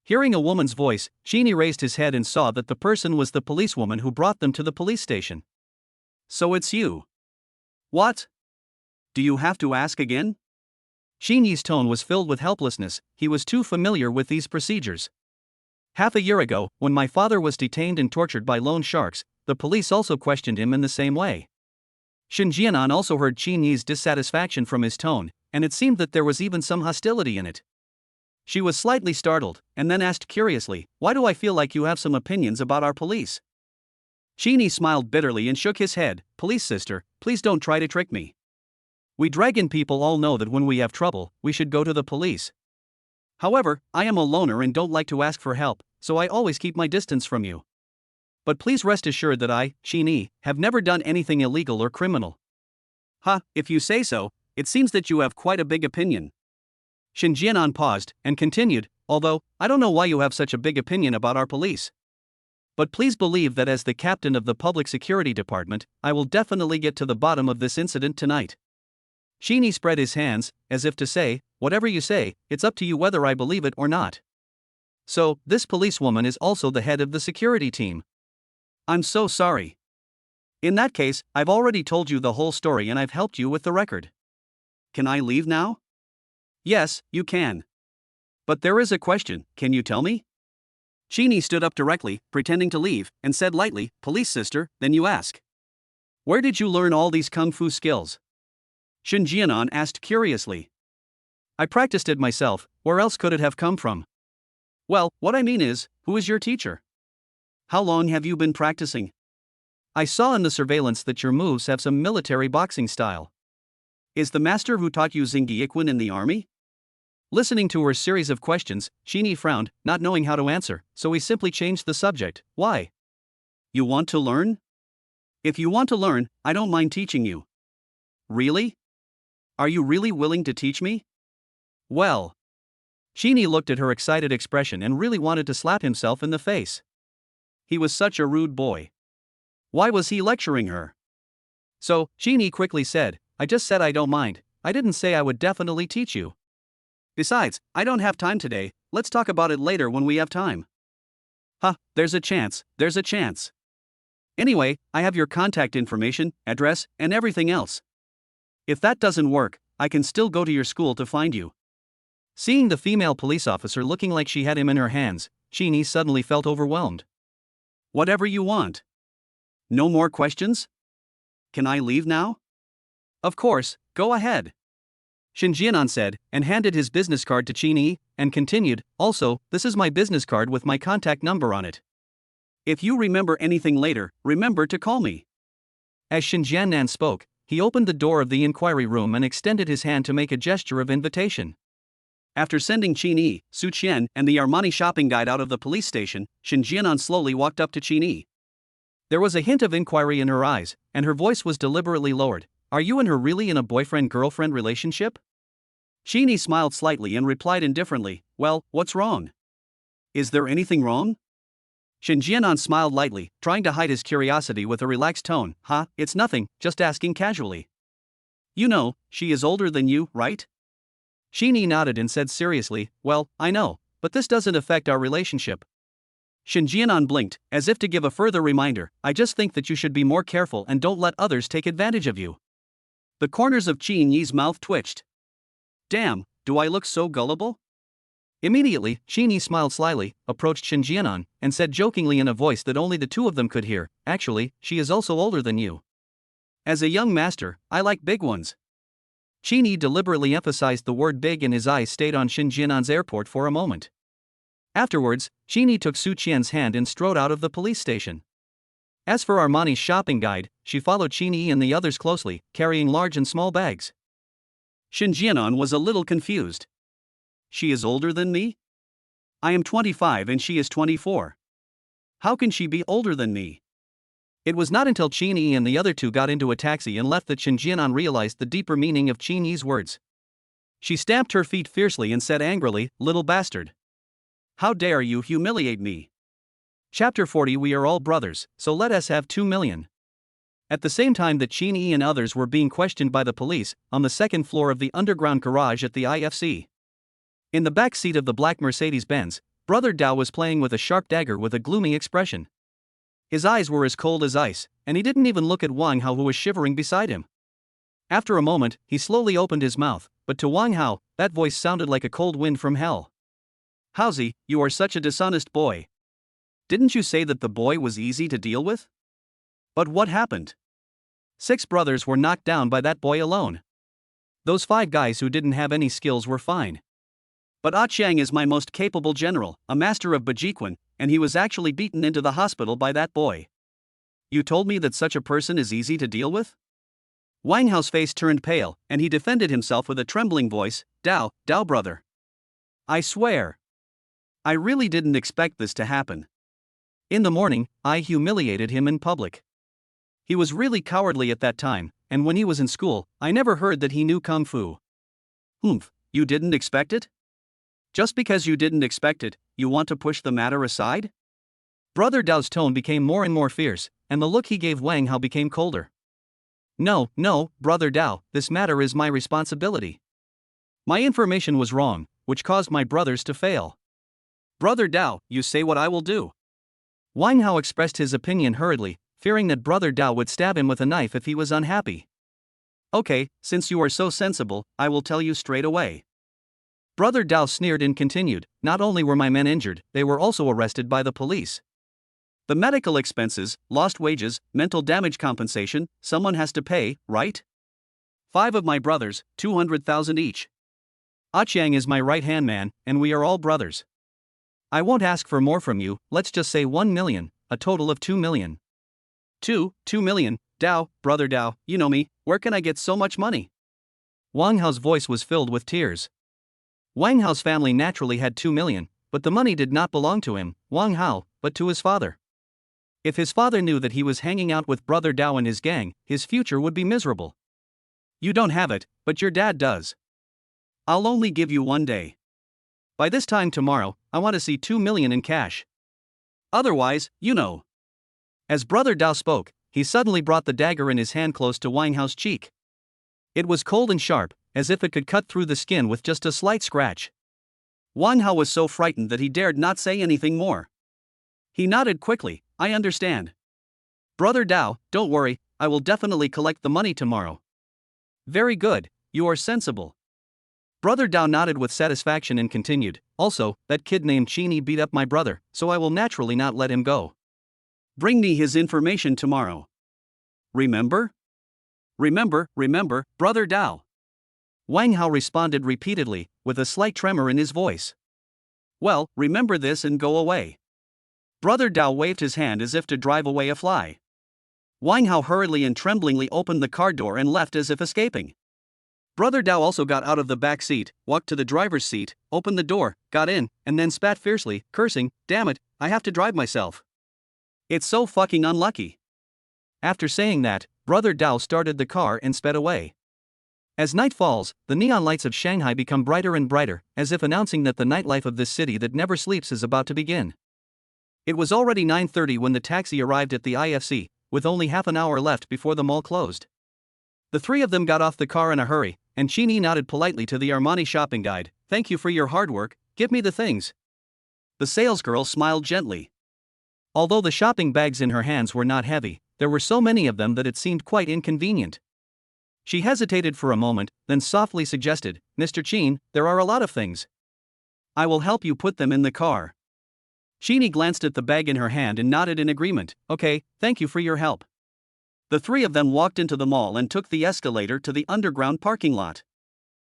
Speaker 1: Hearing a woman's voice, Qin Yi raised his head and saw that the person was the policewoman who brought them to the police station. "So it's you. What? Do you have to ask again?" Qin Yi's tone was filled with helplessness, he was too familiar with these procedures. Half a year ago, when my father was detained and tortured by loan sharks, the police also questioned him in the same way. Shin Jianan also heard Qin Yi's dissatisfaction from his tone, and it seemed that there was even some hostility in it. She was slightly startled, and then asked curiously, "Why do I feel like you have some opinions about our police?" Qin Yi smiled bitterly and shook his head, "Police sister, please don't try to trick me. We dragon people all know that when we have trouble, we should go to the police. However, I am a loner and don't like to ask for help, so I always keep my distance from you. But please rest assured that I, Qin Yi, have never done anything illegal or criminal." "Ha, if you say so, it seems that you have quite a big opinion." Shin Jianan paused, and continued, "Although, I don't know why you have such a big opinion about our police. But please believe that as the captain of the public security department, I will definitely get to the bottom of this incident tonight." Qin Yi spread his hands, as if to say, "Whatever you say, it's up to you whether I believe it or not." "So, this policewoman is also the head of the security team. I'm so sorry. In that case, I've already told you the whole story and I've helped you with the record. Can I leave now?" "Yes, you can. But there is a question, can you tell me?" Qin Yi stood up directly, pretending to leave, and said lightly, "Police sister, then you ask. Where did you learn all these kung fu skills?" Shin Jianan asked curiously. "I practiced it myself, where else could it have come from?" "Well, what I mean is, who is your teacher? How long have you been practicing?" I saw in the surveillance that your moves have some military boxing style.
Speaker 2: Is the master who taught you Xingyiquan in the army?
Speaker 1: Listening to her series of questions, Qinyi frowned, not knowing how to answer, so he simply changed the subject. Why?
Speaker 2: You want to learn? If you want to learn, I don't mind teaching you. Really? Are you really willing to teach me?
Speaker 1: Well. Qinyi looked at her excited expression and really wanted to slap himself in the face.
Speaker 2: He was such a rude boy. Why was he lecturing her?
Speaker 1: So, Qinyi quickly said, I just said I don't mind. I didn't say I would definitely teach you.
Speaker 2: Besides, I don't have time today, let's talk about it later when we have time.
Speaker 1: There's a chance.
Speaker 2: Anyway, I have your contact information, address, and everything else. If that doesn't work, I can still go to your school to find you.
Speaker 1: Seeing the female police officer looking like she had him in her hands, Qinyi suddenly felt overwhelmed.
Speaker 2: Whatever you want. No more questions? Can I leave now?
Speaker 1: Of course, go ahead. Xinjianan said, and handed his business card to Qinyi, and continued, also, this is my business card with my contact number on it.
Speaker 2: If you remember anything later, remember to call me.
Speaker 1: As Xinjianan spoke, he opened the door of the inquiry room and extended his hand to make a gesture of invitation.
Speaker 2: After sending Qinyi, Su Qian, and the Armani shopping guide out of the police station, Xinjianan slowly walked up to Qinyi.
Speaker 1: There was a hint of inquiry in her eyes, and her voice was deliberately lowered. Are you and her really in a boyfriend-girlfriend relationship?
Speaker 2: Qinyi smiled slightly and replied indifferently, well, what's wrong? Is there anything wrong?
Speaker 1: Xinjianan smiled lightly, trying to hide his curiosity with a relaxed tone. It's nothing, just asking casually.
Speaker 2: You know, she is older than you, right?
Speaker 1: Qinyi nodded and said seriously, well, I know, but this doesn't affect our relationship.
Speaker 2: Xinjianan blinked, as if to give a further reminder, I just think that you should be more careful and don't let others take advantage of you. The corners of Qinyi's mouth twitched. Damn, do I look so gullible?
Speaker 1: Immediately, Qinyi smiled slyly, approached Xinjianan, and said jokingly in a voice that only the two of them could hear, actually, she is also older than you.
Speaker 2: As a young master, I like big ones.
Speaker 1: Qinyi deliberately emphasized the word big and his eyes stayed on Xinjianan's airport for a moment. Afterwards, Qinyi took Su Qian's hand and strode out of the police station. As for Armani's shopping guide, she followed Qinyi and the others closely, carrying large and small bags.
Speaker 2: Xinjianan was a little confused. She is older than me? I am 25 and she is 24. How can she be older than me?
Speaker 1: It was not until Qinyi and the other two got into a taxi and left that Xinjianan realized the deeper meaning of Qinyi's words. She stamped her feet fiercely and said angrily, little bastard.
Speaker 2: How dare you humiliate me?
Speaker 1: Chapter 40 We are all brothers, so let us have 2 million. At the same time that Qinyi and others were being questioned by the police, on the second floor of the underground garage at the IFC. In the back seat of the black Mercedes-Benz, Brother Dao was playing with a sharp dagger with a gloomy expression. His eyes were as cold as ice, and he didn't even look at Wang Hao who was shivering beside him. After a moment, he slowly opened his mouth, but to Wang Hao, that voice sounded like a cold wind from hell.
Speaker 2: Haozi, you are such a dishonest boy. Didn't you say that the boy was easy to deal with? But what happened?
Speaker 1: 6 brothers were knocked down by that boy alone. Those 5 guys who didn't have any skills were fine.
Speaker 2: But Qiang is my most capable general, a master of Bajiquan, and he was actually beaten into the hospital by that boy. You told me that such a person is easy to deal with?
Speaker 1: Wang Hao's face turned pale, and he defended himself with a trembling voice, Dao brother. I swear. I really didn't expect this to happen. In the morning, I humiliated him in public. He was really cowardly at that time, and when he was in school, I never heard that he knew Kung Fu.
Speaker 2: You didn't expect it? Just because you didn't expect it, you want to push the matter aside?
Speaker 1: Brother Dao's tone became more and more fierce, and the look he gave Wang Hao became colder. No, Brother Dao, this matter is my responsibility. My information was wrong, which caused my brothers to fail.
Speaker 2: Brother Dao, you say what I will do.
Speaker 1: Wang Hao expressed his opinion hurriedly, fearing that Brother Dao would stab him with a knife if he was unhappy.
Speaker 2: Okay, since you are so sensible, I will tell you straight away.
Speaker 1: Brother Dao sneered and continued, not only were my men injured, they were also arrested by the police.
Speaker 2: The medical expenses, lost wages, mental damage compensation, someone has to pay, right? 5 of my brothers, 200,000 each.
Speaker 1: Qiang is my right-hand man, and we are all brothers. I won't ask for more from you, let's just say 1 million, a total of 2 million.
Speaker 2: 2 million, Dao, brother Dao, you know me, where can I get so much money?
Speaker 1: Wang Hao's voice was filled with tears. Wang Hao's family naturally had 2 million, but the money did not belong to him, Wang Hao, but to his father. If his father knew that he was hanging out with brother Dao and his gang, his future would be miserable.
Speaker 2: You don't have it, but your dad does. I'll only give you 1 day. By this time tomorrow, I want to see 2 million in cash. Otherwise, you know.
Speaker 1: As brother Dao spoke, he suddenly brought the dagger in his hand close to Wang Hao's cheek. It was cold and sharp, as if it could cut through the skin with just a slight scratch.
Speaker 2: Wang Hao was so frightened that he dared not say anything more. He nodded quickly, I understand. Brother Dao, don't worry, I will definitely collect the money tomorrow.
Speaker 1: Very good, you are sensible. Brother Dao nodded with satisfaction and continued, also, that kid named Qini beat up my brother, so I will naturally not let him go.
Speaker 2: Bring me his information tomorrow. Remember? Remember, brother Dao.
Speaker 1: Wang Hao responded repeatedly, with a slight tremor in his voice.
Speaker 2: Well, remember this and go away. Brother Dao waved his hand as if to drive away a fly. Wang Hao hurriedly and tremblingly opened the car door and left as if escaping. Brother Dao also got out of the back seat, walked to the driver's seat, opened the door, got in, and then spat fiercely, cursing, damn it, I have to drive myself. It's so fucking unlucky.
Speaker 1: After saying that, brother Dao started the car and sped away. As night falls, the neon lights of Shanghai become brighter and brighter, as if announcing that the nightlife of this city that never sleeps is about to begin. It was already 9:30 when the taxi arrived at the IFC, with only half an hour left before the mall closed. The three of them got off the car in a hurry, and Qini nodded politely to the Armani shopping guide, thank you for your hard work, give me the things.
Speaker 2: The salesgirl smiled gently.
Speaker 1: Although the shopping bags in her hands were not heavy, there were so many of them that it seemed quite inconvenient. She hesitated for a moment, then softly suggested, Mr. Qin, there are a lot of things.
Speaker 2: I will help you put them in the car. Qini glanced at the bag in her hand and nodded in agreement, okay, thank you for your help. The three of them walked into the mall and took the escalator to the underground parking lot.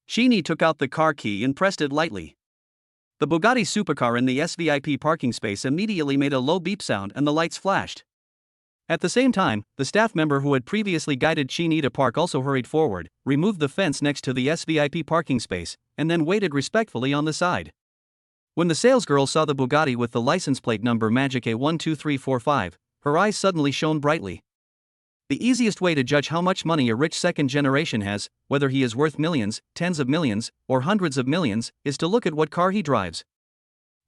Speaker 2: Qini took out the car key and pressed it lightly. The Bugatti supercar in the SVIP parking space immediately made a low beep sound and the lights flashed.
Speaker 1: At the same time, the staff member who had previously guided Qini to park also hurried forward, removed the fence next to the SVIP parking space, and then waited respectfully on the side. When the salesgirl saw the Bugatti with the license plate number Magic A12345, her eyes suddenly shone brightly. The easiest way to judge how much money a rich second generation has, whether he is worth millions, tens of millions, or hundreds of millions, is to look at what car he drives.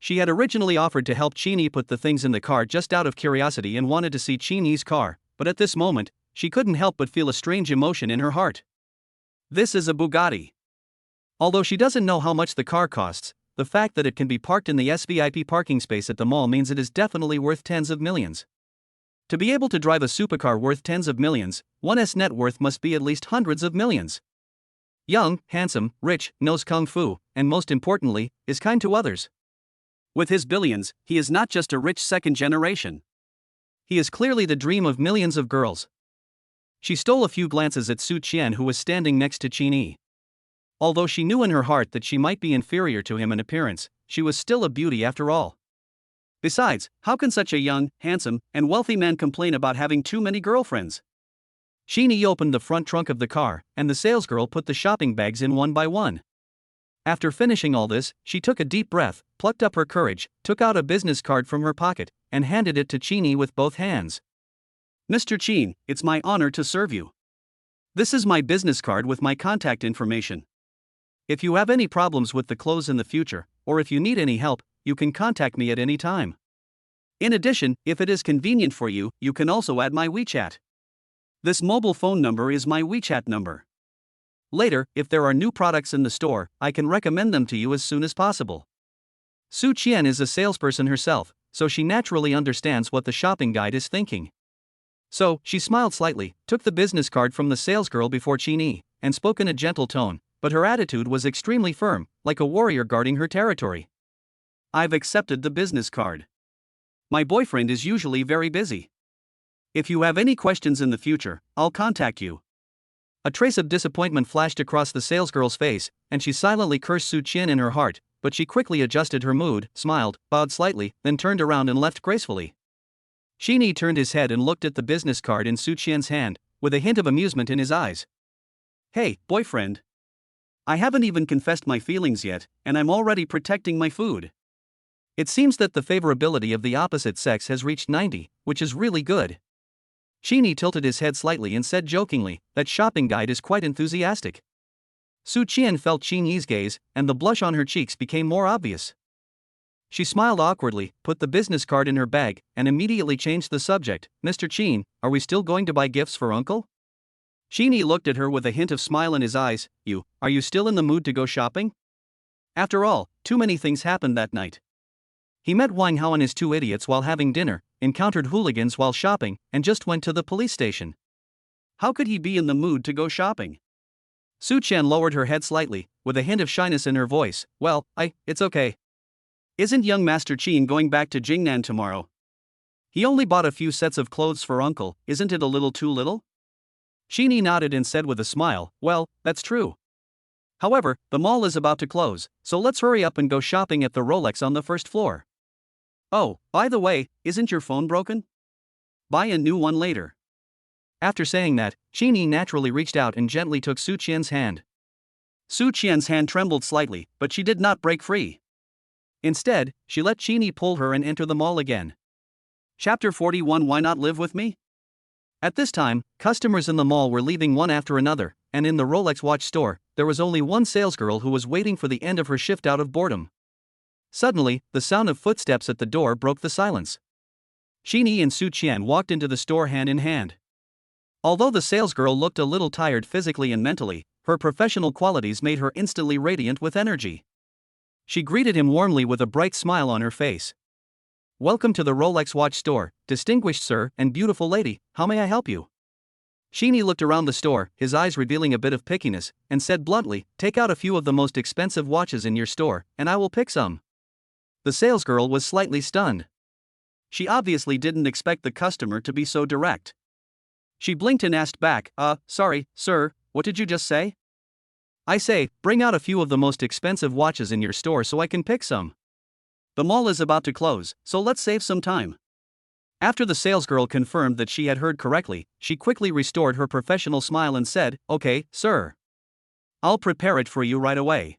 Speaker 1: She had originally offered to help Qini put the things in the car just out of curiosity and wanted to see Qini's car, but at this moment, she couldn't help but feel a strange emotion in her heart. This is a Bugatti. Although she doesn't know how much the car costs, the fact that it can be parked in the SVIP parking space at the mall means it is definitely worth tens of millions. To be able to drive a supercar worth tens of millions, one's net worth must be at least hundreds of millions. Young, handsome, rich, knows kung fu, and most importantly, is kind to others.
Speaker 2: With his billions, he is not just a rich second generation.
Speaker 1: He is clearly the dream of millions of girls. She stole a few glances at Su Qian, who was standing next to Qini. Although she knew in her heart that she might be inferior to him in appearance, she was still a beauty after all. Besides, how can such a young, handsome, and wealthy man complain about having too many girlfriends? Qini opened the front trunk of the car, and the salesgirl put the shopping bags in one by one. After finishing all this, she took a deep breath, plucked up her courage, took out a business card from her pocket, and handed it to Qini with both hands.
Speaker 2: Mr. Qin, it's my honor to serve you. This is my business card with my contact information.
Speaker 1: If you have any problems with the clothes in the future, or if you need any help, you can contact me at any time.
Speaker 2: In addition, if it is convenient for you, you can also add my WeChat. This mobile phone number is my WeChat number.
Speaker 1: Later, if there are new products in the store, I can recommend them to you as soon as possible. Su Qian is a salesperson herself, so she naturally understands what the shopping guide is thinking. So, she smiled slightly, took the business card from the salesgirl before Qini, and spoke in a gentle tone, but her attitude was extremely firm, like a warrior guarding her territory.
Speaker 2: I've accepted the business card. My boyfriend is usually very busy. If you have any questions in the future, I'll contact you.
Speaker 1: A trace of disappointment flashed across the salesgirl's face, and she silently cursed Su Qian in her heart, but she quickly adjusted her mood, smiled, bowed slightly, then turned around and left gracefully. Xini turned his head and looked at the business card in Su Qian's hand, with a hint of amusement in his eyes.
Speaker 2: Hey, boyfriend. I haven't even confessed my feelings yet, and I'm already protecting my food.
Speaker 1: It seems that the favorability of the opposite sex has reached 90, which is really good. Xini tilted his head slightly and said jokingly, that shopping guide is quite enthusiastic. Su Qian felt Xini's gaze, and the blush on her cheeks became more obvious. She smiled awkwardly, put the business card in her bag, and immediately changed the subject. Mr. Qin, are we still going to buy gifts for Uncle? Xini looked at her with a hint of smile in his eyes. Are you still in the mood to go shopping? After all, too many things happened that night. He met Wang Hao and his two idiots while having dinner, encountered hooligans while shopping, and just went to the police station.
Speaker 2: How could he be in the mood to go shopping?
Speaker 1: Su Qian lowered her head slightly, with a hint of shyness in her voice. Well, it's okay.
Speaker 2: Isn't young Master Qin going back to Jingnan tomorrow?
Speaker 1: He only bought a few sets of clothes for Uncle, isn't it a little too little? Xini nodded and said with a smile, well, that's true. However, the mall is about to close, so let's hurry up and go shopping at the Rolex on the first floor.
Speaker 2: Oh, by the way, isn't your phone broken? Buy a new one later.
Speaker 1: After saying that, Xini naturally reached out and gently took Su Qian's hand.
Speaker 2: Su Qian's hand trembled slightly, but she did not break free.
Speaker 1: Instead, she let Xini pull her and enter the mall again.
Speaker 2: Chapter 41. Why not live with me?
Speaker 1: At this time, customers in the mall were leaving one after another, and in the Rolex watch store, there was only one salesgirl who was waiting for the end of her shift out of boredom. Suddenly, the sound of footsteps at the door broke the silence. Xini and Su Qian walked into the store hand in hand. Although the salesgirl looked a little tired physically and mentally, her professional qualities made her instantly radiant with energy. She greeted him warmly with a bright smile on her face. Welcome to the Rolex watch store, distinguished sir and beautiful lady, how may I help you? Xini looked around the store, his eyes revealing a bit of pickiness, and said bluntly, take out a few of the most expensive watches in your store, and I will pick some. The salesgirl was slightly stunned.
Speaker 2: She obviously didn't expect the customer to be so direct. She blinked and asked back, sorry, sir, what did you just say?
Speaker 1: I say, bring out a few of the most expensive watches in your store so I can pick some.
Speaker 2: The mall is about to close, so let's save some time.
Speaker 1: After the salesgirl confirmed that she had heard correctly, she quickly restored her professional smile and said, okay, sir. I'll prepare it for you right away.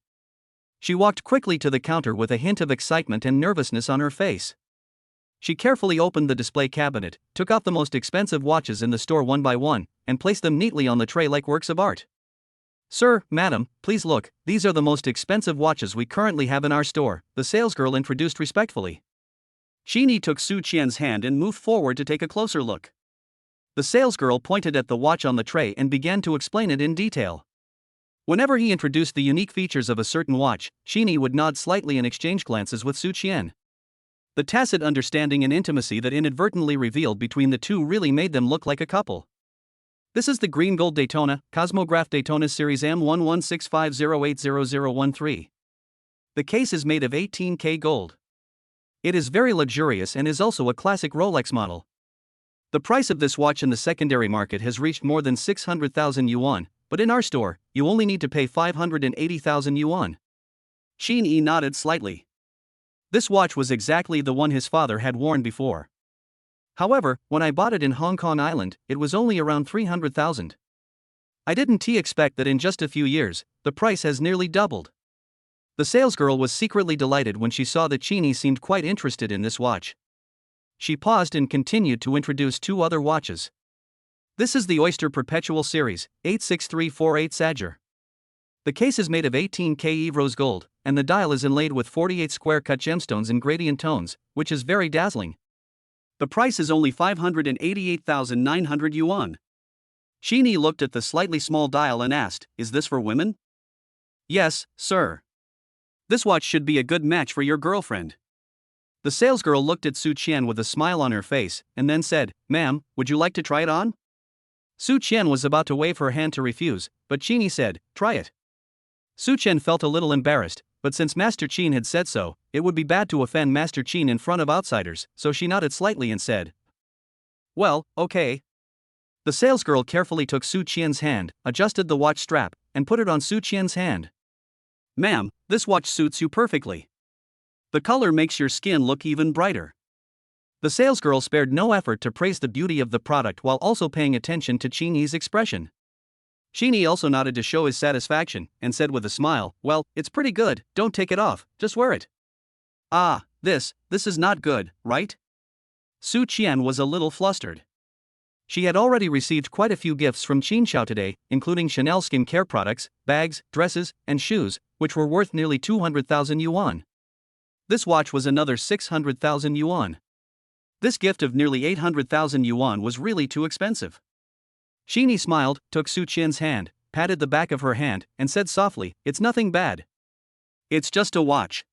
Speaker 1: She walked quickly to the counter with a hint of excitement and nervousness on her face. She carefully opened the display cabinet, took out the most expensive watches in the store one by one, and placed them neatly on the tray like works of art. Sir, madam, please look, these are the most expensive watches we currently have in our store, the salesgirl introduced respectfully.
Speaker 2: Xini took Su Qian's hand and moved forward to take a closer look.
Speaker 1: The salesgirl pointed at the watch on the tray and began to explain it in detail. Whenever he introduced the unique features of a certain watch, Xini would nod slightly and exchange glances with Su Qian. The tacit understanding and intimacy that inadvertently revealed between the two really made them look like a couple. This is the Green Gold Daytona, Cosmograph Daytona Series M1165080013. The case is made of 18K gold. It is very luxurious and is also a classic Rolex model. The price of this watch in the secondary market has reached more than 600,000 yuan, but in our store, you only need to pay 580,000 yuan.
Speaker 2: Xini nodded slightly.
Speaker 1: This watch was exactly the one his father had worn before. However, when I bought it in Hong Kong Island, it was only around 300,000. I didn't expect that in just a few years, the price has nearly doubled. The salesgirl was secretly delighted when she saw that Xini seemed quite interested in this watch. She paused and continued to introduce two other watches. This is the Oyster Perpetual Series, 86348 Sager. The case is made of 18K Eve rose gold, and the dial is inlaid with 48 square-cut gemstones in gradient tones, which is very dazzling.
Speaker 2: The price is only 588,900 yuan.
Speaker 1: Xini looked at the slightly small dial and asked, is this for women?
Speaker 2: Yes, sir. This watch should be a good match for your girlfriend.
Speaker 1: The salesgirl looked at Su Qian with a smile on her face, and then said, ma'am, would you like to try it on? Su Qian was about to wave her hand to refuse, but Xini said, try it. Su Qian felt a little embarrassed, but since Master Qin had said so, it would be bad to offend Master Qin in front of outsiders, so she nodded slightly and said, well, okay. The salesgirl carefully took Su Qian's hand, adjusted the watch strap, and put it on Su Qian's hand.
Speaker 2: Ma'am, this watch suits you perfectly. The color makes your skin look even brighter.
Speaker 1: The salesgirl spared no effort to praise the beauty of the product while also paying attention to Chini's expression. Chini also nodded to show his satisfaction and said with a smile, "Well, it's pretty good, don't take it off, just wear it." "Ah, this is not good, right?" Su Qian was a little flustered. She had already received quite a few gifts from Qin Xiao today, including Chanel skin care products, bags, dresses, and shoes, which were worth nearly 200,000 yuan. This watch was another 600,000 yuan. This gift of nearly 800,000 yuan was really too expensive. Shini smiled, took Su Qian's hand, patted the back of her hand, and said softly, "It's nothing bad. It's just a watch.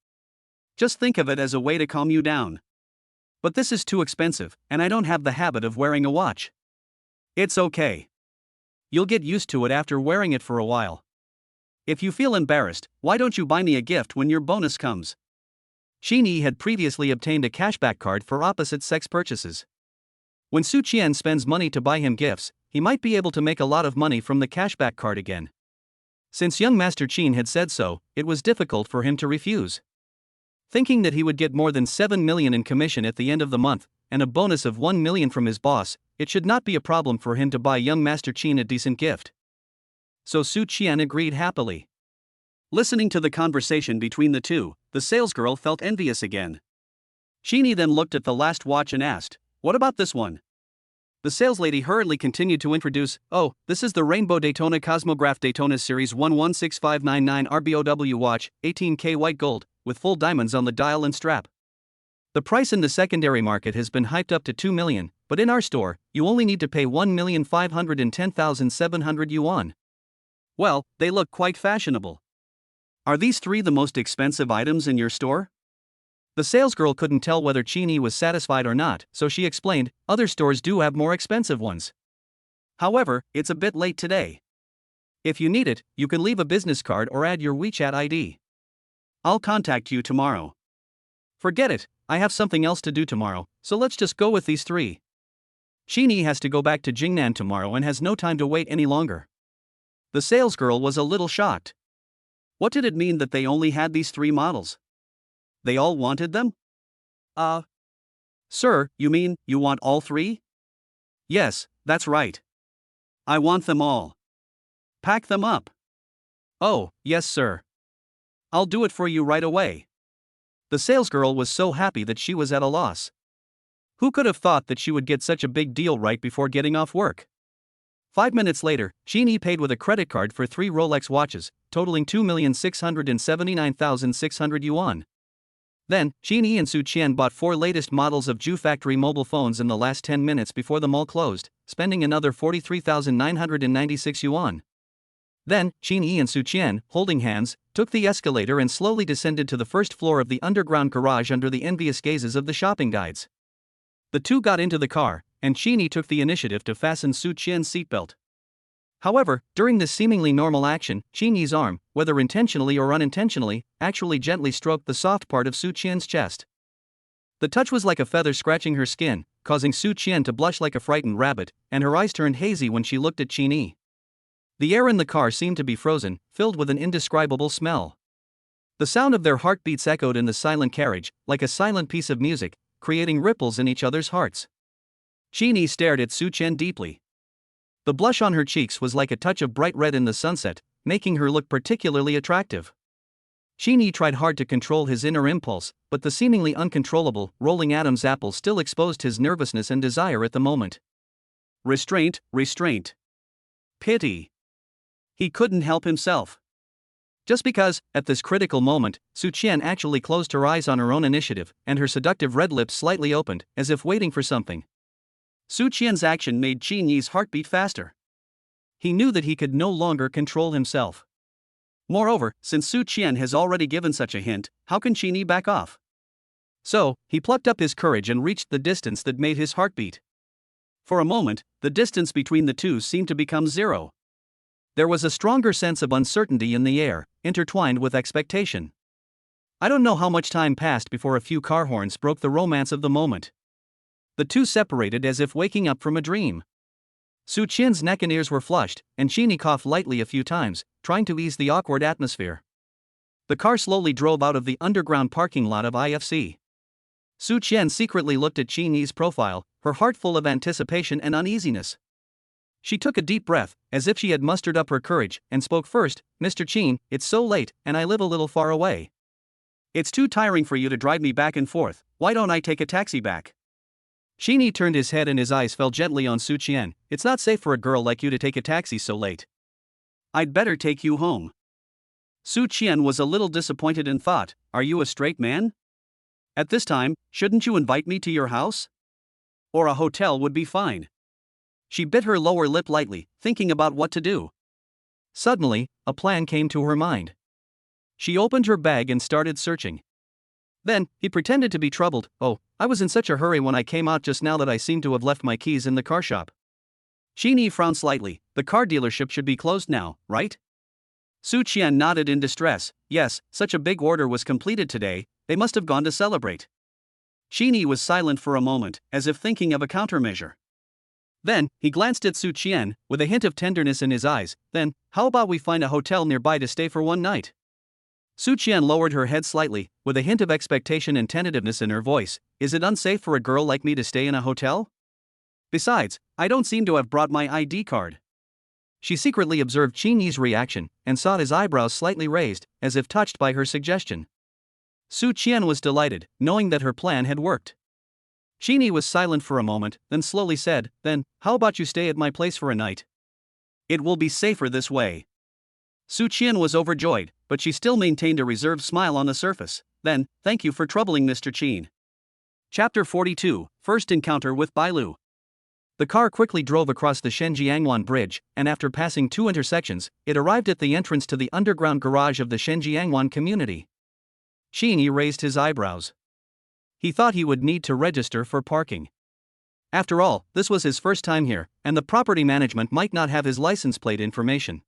Speaker 1: Just think of it as a way to calm you down. But this is too expensive, and I don't have the habit of wearing a watch." "It's okay. You'll get used to it after wearing it for a while. If you feel embarrassed, why don't you buy me a gift when your bonus comes?" Shini had previously obtained a cashback card for opposite-sex purchases. When Su Qian spends money to buy him gifts, he might be able to make a lot of money from the cashback card again. Since young Master Qin had said so, it was difficult for him to refuse. Thinking that he would get more than 7 million in commission at the end of the month, and a bonus of 1 million from his boss, it should not be a problem for him to buy young Master Qin a decent gift. So Su Qian agreed happily. Listening to the conversation between the two, the salesgirl felt envious again. Shini then looked at the last watch and asked, "What about this one?" The saleslady hurriedly continued to introduce, "Oh, this is the Rainbow Daytona Cosmograph Daytona Series 116599 RBOW watch, 18K white gold, with full diamonds on the dial and strap. The price in the secondary market has been hyped up to 2 million, but in our store, you only need to pay 1,510,700 yuan. Well, they look quite fashionable. Are these three the most expensive items in your store?" The salesgirl couldn't tell whether Chini was satisfied or not, so she explained, "Other stores do have more expensive ones. However, it's a bit late today. If you need it, you can leave a business card or add your WeChat ID. I'll contact you tomorrow." "Forget it, I have something else to do tomorrow, so let's just go with these three." Chini has to go back to Jingnan tomorrow and has no time to wait any longer. The salesgirl was a little shocked. What did it mean that they only had these three models? They all wanted them? Sir, you mean, you want all three?" "Yes, that's right. I want them all. Pack them up." "Oh, yes sir. I'll do it for you right away." The salesgirl was so happy that she was at a loss. Who could have thought that she would get such a big deal right before getting off work? 5 minutes later, Chini paid with a credit card for 3 Rolex watches, totaling 2,679,600 yuan. Then, Chini and Su Qian bought 4 latest models of Ju factory mobile phones in the last 10 minutes before the mall closed, spending another 43,996 yuan. Then, Chini and Su Qian, holding hands, took the escalator and slowly descended to the first floor of the underground garage under the envious gazes of the shopping guides. The two got into the car, and Chini took the initiative to fasten Su Qian's seatbelt. However, during this seemingly normal action, Chini's arm, whether intentionally or unintentionally, actually gently stroked the soft part of Su Qian's chest. The touch was like a feather scratching her skin, causing Su Qian to blush like a frightened rabbit, and her eyes turned hazy when she looked at Chini. The air in the car seemed to be frozen, filled with an indescribable smell. The sound of their heartbeats echoed in the silent carriage, like a silent piece of music, creating ripples in each other's hearts. Chini stared at Su Qian deeply. The blush on her cheeks was like a touch of bright red in the sunset, making her look particularly attractive. Chini tried hard to control his inner impulse, but the seemingly uncontrollable, rolling Adam's apple still exposed his nervousness and desire at the moment. Restraint, restraint. Pity. He couldn't help himself. Just because, at this critical moment, Su Qian actually closed her eyes on her own initiative, and her seductive red lips slightly opened, as if waiting for something. Su Qian's action made Chini's heart beat faster. He knew that he could no longer control himself. Moreover, since Su Qian has already given such a hint, how can Chini back off? So, he plucked up his courage and reached the distance that made his heart beat. For a moment, the distance between the two seemed to become zero. There was a stronger sense of uncertainty in the air, intertwined with expectation. I don't know how much time passed before a few car horns broke the romance of the moment. The two separated as if waking up from a dream. Su Qian's neck and ears were flushed, and Chini coughed lightly a few times, trying to ease the awkward atmosphere. The car slowly drove out of the underground parking lot of IFC. Su Qian secretly looked at Qin Yi's profile, her heart full of anticipation and uneasiness. She took a deep breath, as if she had mustered up her courage, and spoke first. Mr. Qin, it's so late, and I live a little far away. It's too tiring for you to drive me back and forth. Why don't I take a taxi back? Qin Yi turned his head and his eyes fell gently on Su Qian. It's not safe for a girl like you to take a taxi so late. I'd better take you home. Su Qian was a little disappointed and thought, are you a straight man? At this time, shouldn't you invite me to your house? Or a hotel would be fine. She bit her lower lip lightly, thinking about what to do. Suddenly, a plan came to her mind. She opened her bag and started searching. Then, he pretended to be troubled. Oh, I was in such a hurry when I came out just now that I seem to have left my keys in the car shop. Qin Yi frowned slightly. The car dealership should be closed now, right? Su Qian nodded in distress. Yes, such a big order was completed today, they must have gone to celebrate. Qin Yi was silent for a moment, as if thinking of a countermeasure. Then, he glanced at Su Qian, with a hint of tenderness in his eyes. Then, how about we find a hotel nearby to stay for one night? Su Qian lowered her head slightly, with a hint of expectation and tentativeness in her voice. Is it unsafe for a girl like me to stay in a hotel? Besides, I don't seem to have brought my ID card. She secretly observed Qin Yi's reaction, and saw his eyebrows slightly raised, as if touched by her suggestion. Su Qian was delighted, knowing that her plan had worked. Qin Yi was silent for a moment, then slowly said, Then, how about you stay at my place for a night? It will be safer this way. Su Qian was overjoyed, but she still maintained a reserved smile on the surface. Then, thank you for troubling Mr. Qin. Chapter 42, First Encounter with Bailu. The car quickly drove across the Shenjiangwan Bridge, and after passing 2 intersections, it arrived at the entrance to the underground garage of the Shenjiangwan community. Qin Yi raised his eyebrows. He thought he would need to register for parking. After all, this was his first time here, and the property management might not have his license plate information.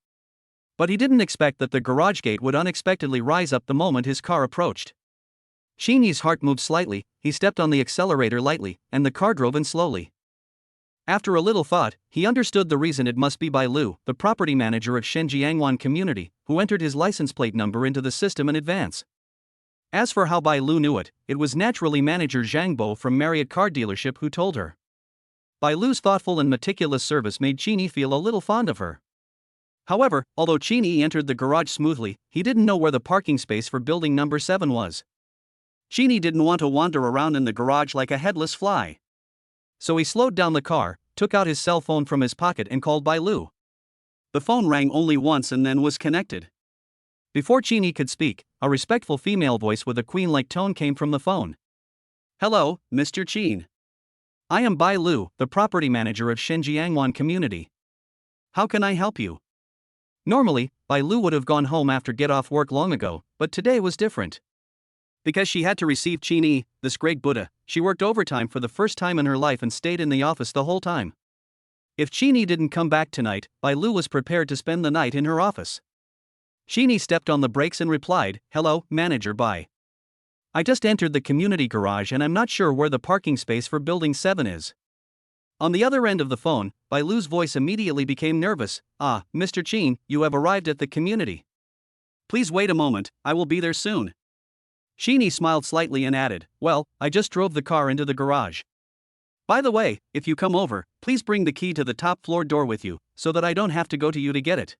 Speaker 1: But he didn't expect that the garage gate would unexpectedly rise up the moment his car approached. Qin Yi's heart moved slightly, he stepped on the accelerator lightly, and the car drove in slowly. After a little thought, he understood the reason. It must be Bai Lu, the property manager of Shenjiangwan community, who entered his license plate number into the system in advance. As for how Bai Lu knew it, it was naturally manager Zhang Bo from Marriott car dealership who told her. Bai Lu's thoughtful and meticulous service made Qin Yi feel a little fond of her. However, although Qin Yi entered the garage smoothly, he didn't know where the parking space for building number 7 was. Qin Yi didn't want to wander around in the garage like a headless fly. So he slowed down the car, took out his cell phone from his pocket and called Bai Lu. The phone rang only once and then was connected. Before Qin Yi could speak, a respectful female voice with a queen-like tone came from the phone. Hello, Mr. Qin. I am Bai Lu, the property manager of Shenjiangwan community. How can I help you? Normally, Bai Lu would have gone home after get off work long ago, but today was different. Because she had to receive Qin Yi, this great Buddha, she worked overtime for the first time in her life and stayed in the office the whole time. If Qin Yi didn't come back tonight, Bai Lu was prepared to spend the night in her office. Qin Yi stepped on the brakes and replied, Hello, Manager Bai. I just entered the community garage and I'm not sure where the parking space for building 7 is. On the other end of the phone, Bai Lu's voice immediately became nervous. Ah, Mr. Qin, you have arrived at the community. Please wait a moment, I will be there soon. Qin Yi smiled slightly and added, Well, I just drove the car into the garage. By the way, if you come over, please bring the key to the top floor door with you, so that I don't have to go to you to get it.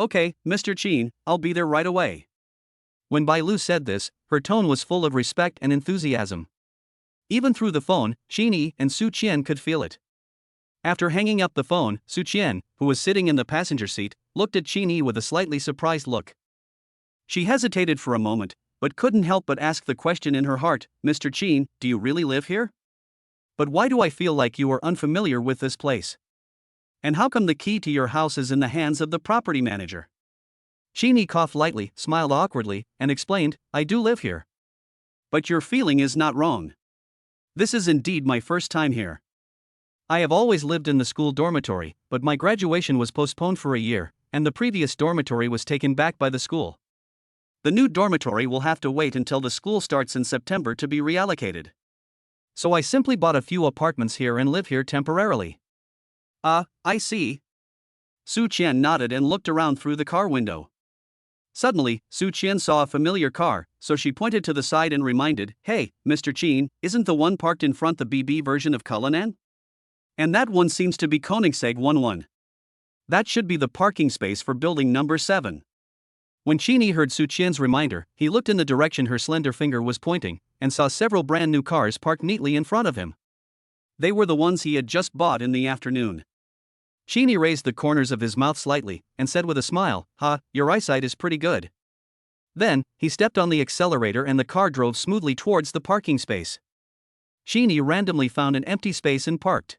Speaker 1: Okay, Mr. Qin, I'll be there right away. When Bai Lu said this, her tone was full of respect and enthusiasm. Even through the phone, Qin Yi and Su Qian could feel it. After hanging up the phone, Su Qian, who was sitting in the passenger seat, looked at Qin Yi with a slightly surprised look. She hesitated for a moment, but couldn't help but ask the question in her heart, Mr. Qin, do you really live here? But why do I feel like you are unfamiliar with this place? And how come the key to your house is in the hands of the property manager? Qin Yi coughed lightly, smiled awkwardly, and explained, I do live here. But your feeling is not wrong. This is indeed my first time here. I have always lived in the school dormitory, but my graduation was postponed for a year, and the previous dormitory was taken back by the school. The new dormitory will have to wait until the school starts in September to be reallocated. So I simply bought a few apartments here and live here temporarily. I see. Su Qian nodded and looked around through the car window.
Speaker 2: Suddenly, Su Qian saw a familiar car, so she pointed to the side and reminded, "Hey, Mr. Qin, isn't the one parked in front the BB version of Cullinan? And that one seems to be Koenigsegg 11. That should be the parking space for building number 7. When Qin heard Su Qian's reminder, he looked in the direction her slender finger was pointing, and saw several brand new cars parked neatly in front of him. They were the ones he had just bought in the afternoon. Qin raised the corners of his mouth slightly, and said with a smile, "Ha, your eyesight is pretty good." Then, he stepped on the accelerator and the car drove smoothly towards the parking space. Qin randomly found an empty space and parked.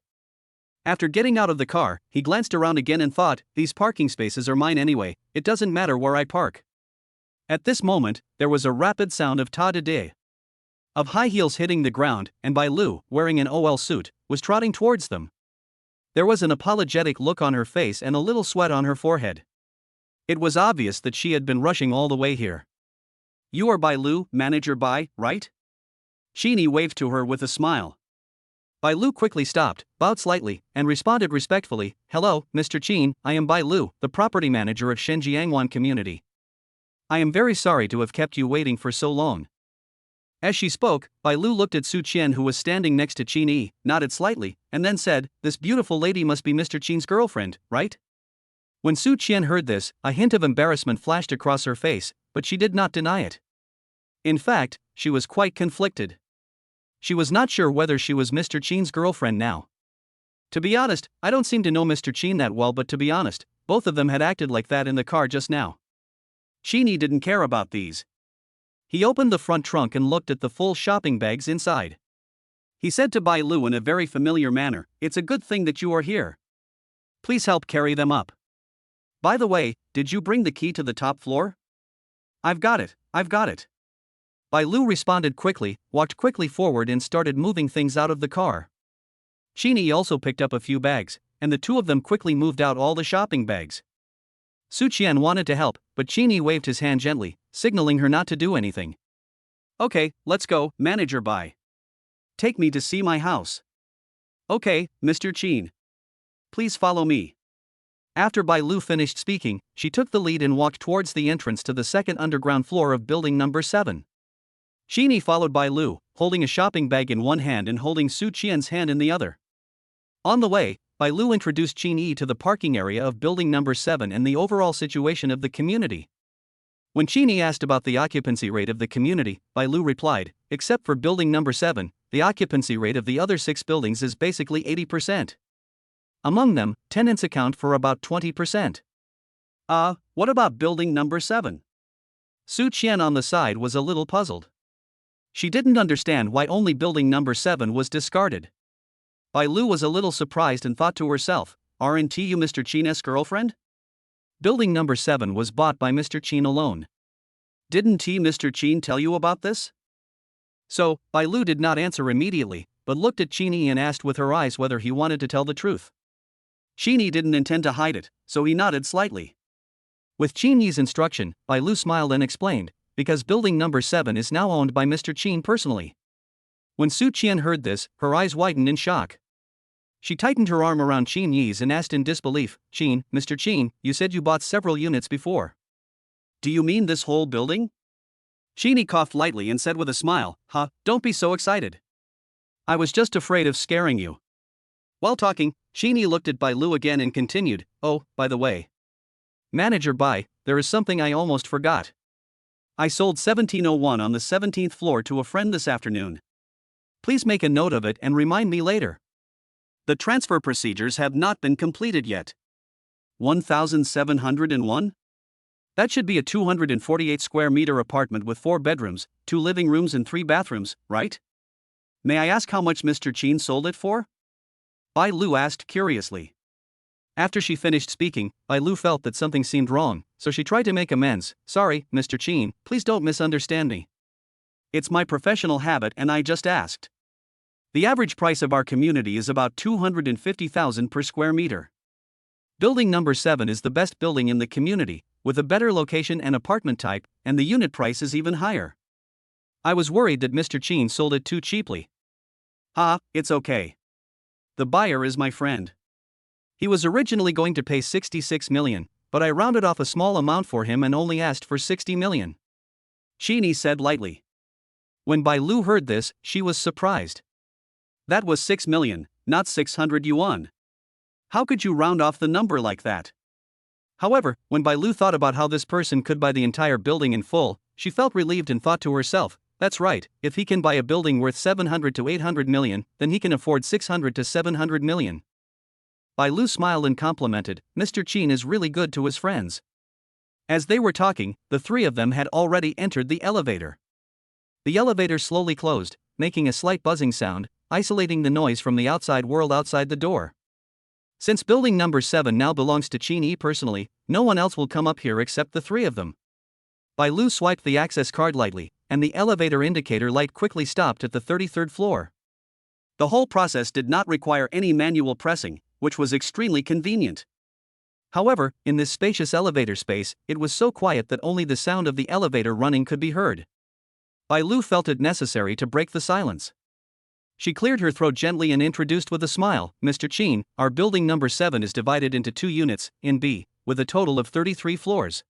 Speaker 2: After getting out of the car, he glanced around again and thought, "These parking spaces are mine anyway, it doesn't matter where I park." At this moment, there was a rapid sound of ta-da-day. Of high heels hitting the ground, and Bai Lu, wearing an OL suit, was trotting towards them. There was an apologetic look on her face and a little sweat on her forehead. It was obvious that she had been rushing all the way here. "You are Bai Lu, Manager Bai, right?" Qin waved to her with a smile. Bai Lu quickly stopped, bowed slightly, and responded respectfully, "Hello, Mr. Qin, I am Bai Lu, the property manager of Shenjiangwan Community. I am very sorry to have kept you waiting for so long." As she spoke, Bai Lu looked at Su Qian, who was standing next to Qin, nodded slightly, and then said, "This beautiful lady must be Mr. Qin's girlfriend, right?" When Su Qian heard this, a hint of embarrassment flashed across her face, but she did not deny it. In fact, she was quite conflicted. She was not sure whether she was Mr. Qin's girlfriend now. "To be honest, I don't seem to know Mr. Qin that well, but to be honest, both of them had acted like that in the car just now." Qin didn't care about these. He opened the front trunk and looked at the full shopping bags inside. He said to Bai Lu in a very familiar manner, "It's a good thing that you are here. Please help carry them up. By the way, did you bring the key to the top floor?" I've got it. Bai Lu responded quickly, walked quickly forward and started moving things out of the car. Qin also picked up a few bags, and the two of them quickly moved out all the shopping bags. Su Qian wanted to help, but Qin waved his hand gently, signaling her not to do anything. "Okay, let's go, Manager Bai. Take me to see my house." "Okay, Mr. Qin. Please follow me." After Bai Lu finished speaking, she took the lead and walked towards the entrance to the second underground floor of building number 7. Qin followed Bai Lu, holding a shopping bag in one hand and holding Su Qian's hand in the other. On the way, Bai Lu introduced Qin to the parking area of building number 7 and the overall situation of the community. When Qin asked about the occupancy rate of the community, Bai Lu replied, "Except for building number 7, the occupancy rate of the other 6 buildings is basically 80%. Among them, tenants account for about 20%. What about building number 7? Su Qian on the side was a little puzzled. She didn't understand why only building number 7 was discarded. Bai Lu was a little surprised and thought to herself, "Aren't you Mr. Qin's girlfriend?" Building number 7 was bought by Mr. Qin alone. "Didn't Mr. Qin tell you about this?" So, Bai Lu did not answer immediately, but looked at Qin and asked with her eyes whether he wanted to tell the truth. Qin didn't intend to hide it, so he nodded slightly. With Qin's instruction, Bai Lu smiled and explained, "Because building number 7 is now owned by Mr. Qin personally." When Su Qian heard this, her eyes widened in shock. She tightened her arm around Qin and asked in disbelief, "Qin, Mr. Qin, you said you bought several units before. Do you mean this whole building?" Qin coughed lightly and said with a smile, "Don't be so excited. I was just afraid of scaring you." While talking, Qin looked at Bai Lu again and continued, "Oh, by the way, Manager Bai, there is something I almost forgot. I sold 1701 on the 17th floor to a friend this afternoon. Please make a note of it and remind me later. The transfer procedures have not been completed yet." 1701? That should be a 248 square meter apartment with 4 bedrooms, 2 living rooms and 3 bathrooms, right? May I ask how much Mr. Qin sold it for? Bai Lu asked curiously. After she finished speaking, Bai Lu felt that something seemed wrong, so she tried to make amends. "Sorry, Mr. Qin, please don't misunderstand me. It's my professional habit and I just asked. The average price of our community is about 250,000 per square meter. Building number 7 is the best building in the community, with a better location and apartment type, and the unit price is even higher. I was worried that Mr. Qin sold it too cheaply." It's okay. The buyer is my friend. He was originally going to pay 66 million,
Speaker 1: but I rounded off a small amount for him and only asked for 60 million. Qin said lightly. When Bai Lu heard this, she was surprised. That was 6 million, not 600 yuan. How could you round off the number like that? However, when Bai Lu thought about how this person could buy the entire building in full, she felt relieved and thought to herself, that's right, if he can buy a building worth 700 to 800 million, then he can afford 600 to 700 million. Bai Lu smiled and complimented, Mr. Qin is really good to his friends. As they were talking, the three of them had already entered the elevator. The elevator slowly closed, making a slight buzzing sound, isolating the noise from the outside world outside the door. Since building number 7 now belongs to Qin personally, no one else will come up here except the three of them. Bai Lu swiped the access card lightly, and the elevator indicator light quickly stopped at the 33rd floor. The whole process did not require any manual pressing, which was extremely convenient. However, in this spacious elevator space, it was so quiet that only the sound of the elevator running could be heard. Bai Lu felt it necessary to break the silence. She cleared her throat gently and introduced with a smile, Mr. Qin, our building number 7 is divided into 2 units, in B, with a total of 33 floors.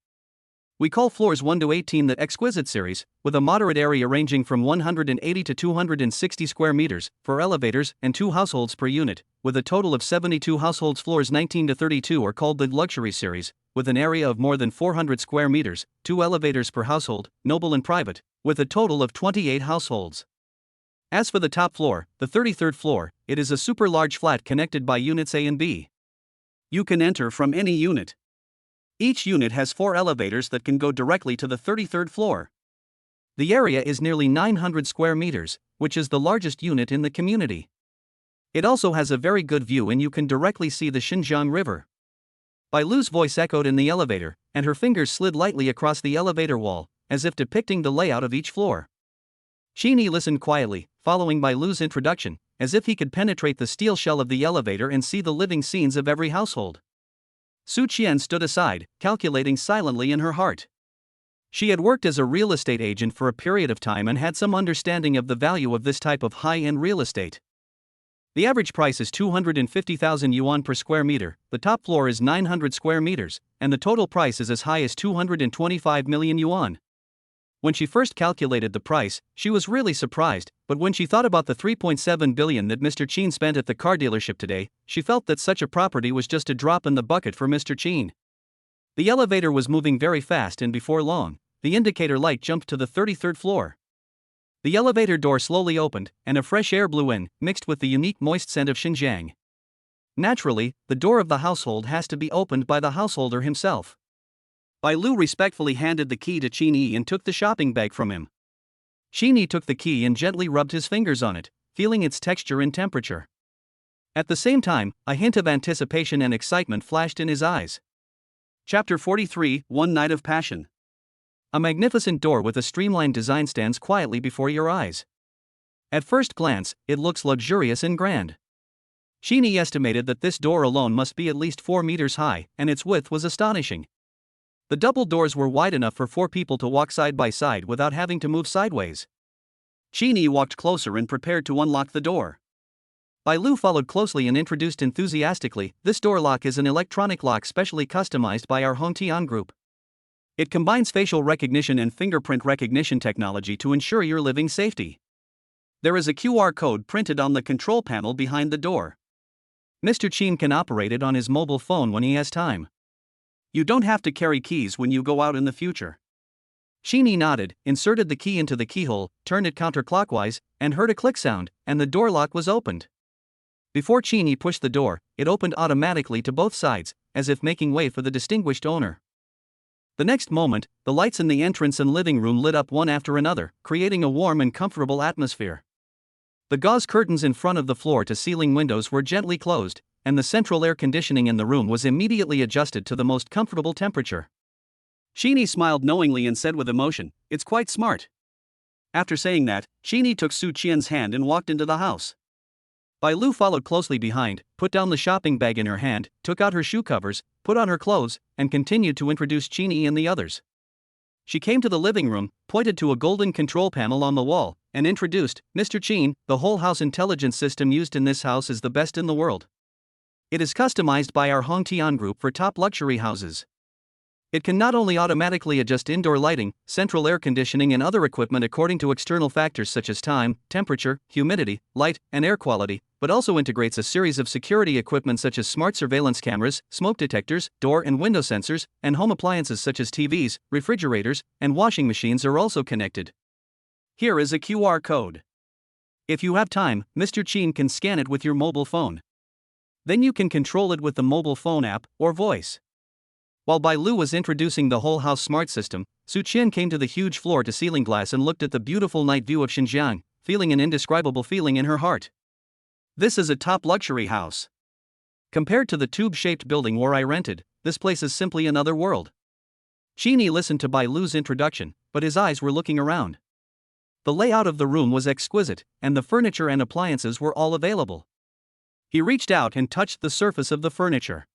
Speaker 1: We call floors 1 to 18 the exquisite series, with a moderate area ranging from 180 to 260 square meters, for elevators, and 2 households per unit, with a total of 72 households. Floors 19 to 32 are called the luxury series, with an area of more than 400 square meters, 2 elevators per household, noble and private, with a total of 28 households. As for the top floor, the 33rd floor, it is a super large flat connected by units A and B. You can enter from any unit. Each unit has 4 elevators that can go directly to the 33rd floor. The area is nearly 900 square meters, which is the largest unit in the community. It also has a very good view and you can directly see the Xinjiang River. Bai Lu's voice echoed in the elevator, and her fingers slid lightly across the elevator wall, as if depicting the layout of each floor. Qin listened quietly, following Bai Lu's introduction, as if he could penetrate the steel shell of the elevator and see the living scenes of every household. Su Qian stood aside, calculating silently in her heart. She had worked as a real estate agent for a period of time and had some understanding of the value of this type of high-end real estate. The average price is 250,000 yuan per square meter, the top floor is 900 square meters, and the total price is as high as 225 million yuan. When she first calculated the price, she was really surprised, but when she thought about the 3.7 billion that Mr. Qin spent at the car dealership today, she felt that such a property was just a drop in the bucket for Mr. Qin. The elevator was moving very fast and before long, the indicator light jumped to the 33rd floor. The elevator door slowly opened, and a fresh air blew in, mixed with the unique moist scent of Xinjiang. Naturally, the door of the household has to be opened by the householder himself. Bai Lu respectfully handed the key to Qin and took the shopping bag from him. Qin took the key and gently rubbed his fingers on it, feeling its texture and temperature. At the same time, a hint of anticipation and excitement flashed in his eyes. Chapter 43, One Night of Passion. A magnificent door with a streamlined design stands quietly before your eyes. At first glance, it looks luxurious and grand. Qin estimated that this door alone must be at least 4 meters high, and its width was astonishing. The double doors were wide enough for 4 people to walk side by side without having to move sideways. Qin walked closer and prepared to unlock the door. Bai Lu followed closely and introduced enthusiastically, this door lock is an electronic lock specially customized by our Hongtian group. It combines facial recognition and fingerprint recognition technology to ensure your living safety. There is a QR code printed on the control panel behind the door. Mr. Qin can operate it on his mobile phone when he has time. You don't have to carry keys when you go out in the future. Qin nodded, inserted the key into the keyhole, turned it counterclockwise, and heard a click sound, and the door lock was opened. Before Qin pushed the door, it opened automatically to both sides, as if making way for the distinguished owner. The next moment, the lights in the entrance and living room lit up one after another, creating a warm and comfortable atmosphere. The gauze curtains in front of the floor-to-ceiling windows were gently closed, and the central air conditioning in the room was immediately adjusted to the most comfortable temperature. Qin smiled knowingly and said with emotion, "It's quite smart." After saying that, Qin took Su Qian's hand and walked into the house. Bai Lu followed closely behind, put down the shopping bag in her hand, took out her shoe covers, put on her clothes, and continued to introduce Qin and the others. She came to the living room, pointed to a golden control panel on the wall, and introduced, Mr. Qin, the whole house intelligence system used in this house is the best in the world. It is customized by our Hongtian group for top luxury houses. It can not only automatically adjust indoor lighting, central air conditioning, and other equipment according to external factors such as time, temperature, humidity, light, and air quality, but also integrates a series of security equipment such as smart surveillance cameras, smoke detectors, door and window sensors, and home appliances such as TVs, refrigerators, and washing machines are also connected. Here is a QR code. If you have time, Mr. Chin can scan it with your mobile phone. Then you can control it with the mobile phone app or voice. While Bai Lu was introducing the whole house smart system, Su Qian came to the huge floor-to-ceiling glass and looked at the beautiful night view of Xinjiang, feeling an indescribable feeling in her heart. This is a top luxury house. Compared to the tube-shaped building where I rented, this place is simply another world. Qini listened to Bai Lu's introduction, but his eyes were looking around. The layout of the room was exquisite, and the furniture and appliances were all available. He reached out and touched the surface of the furniture.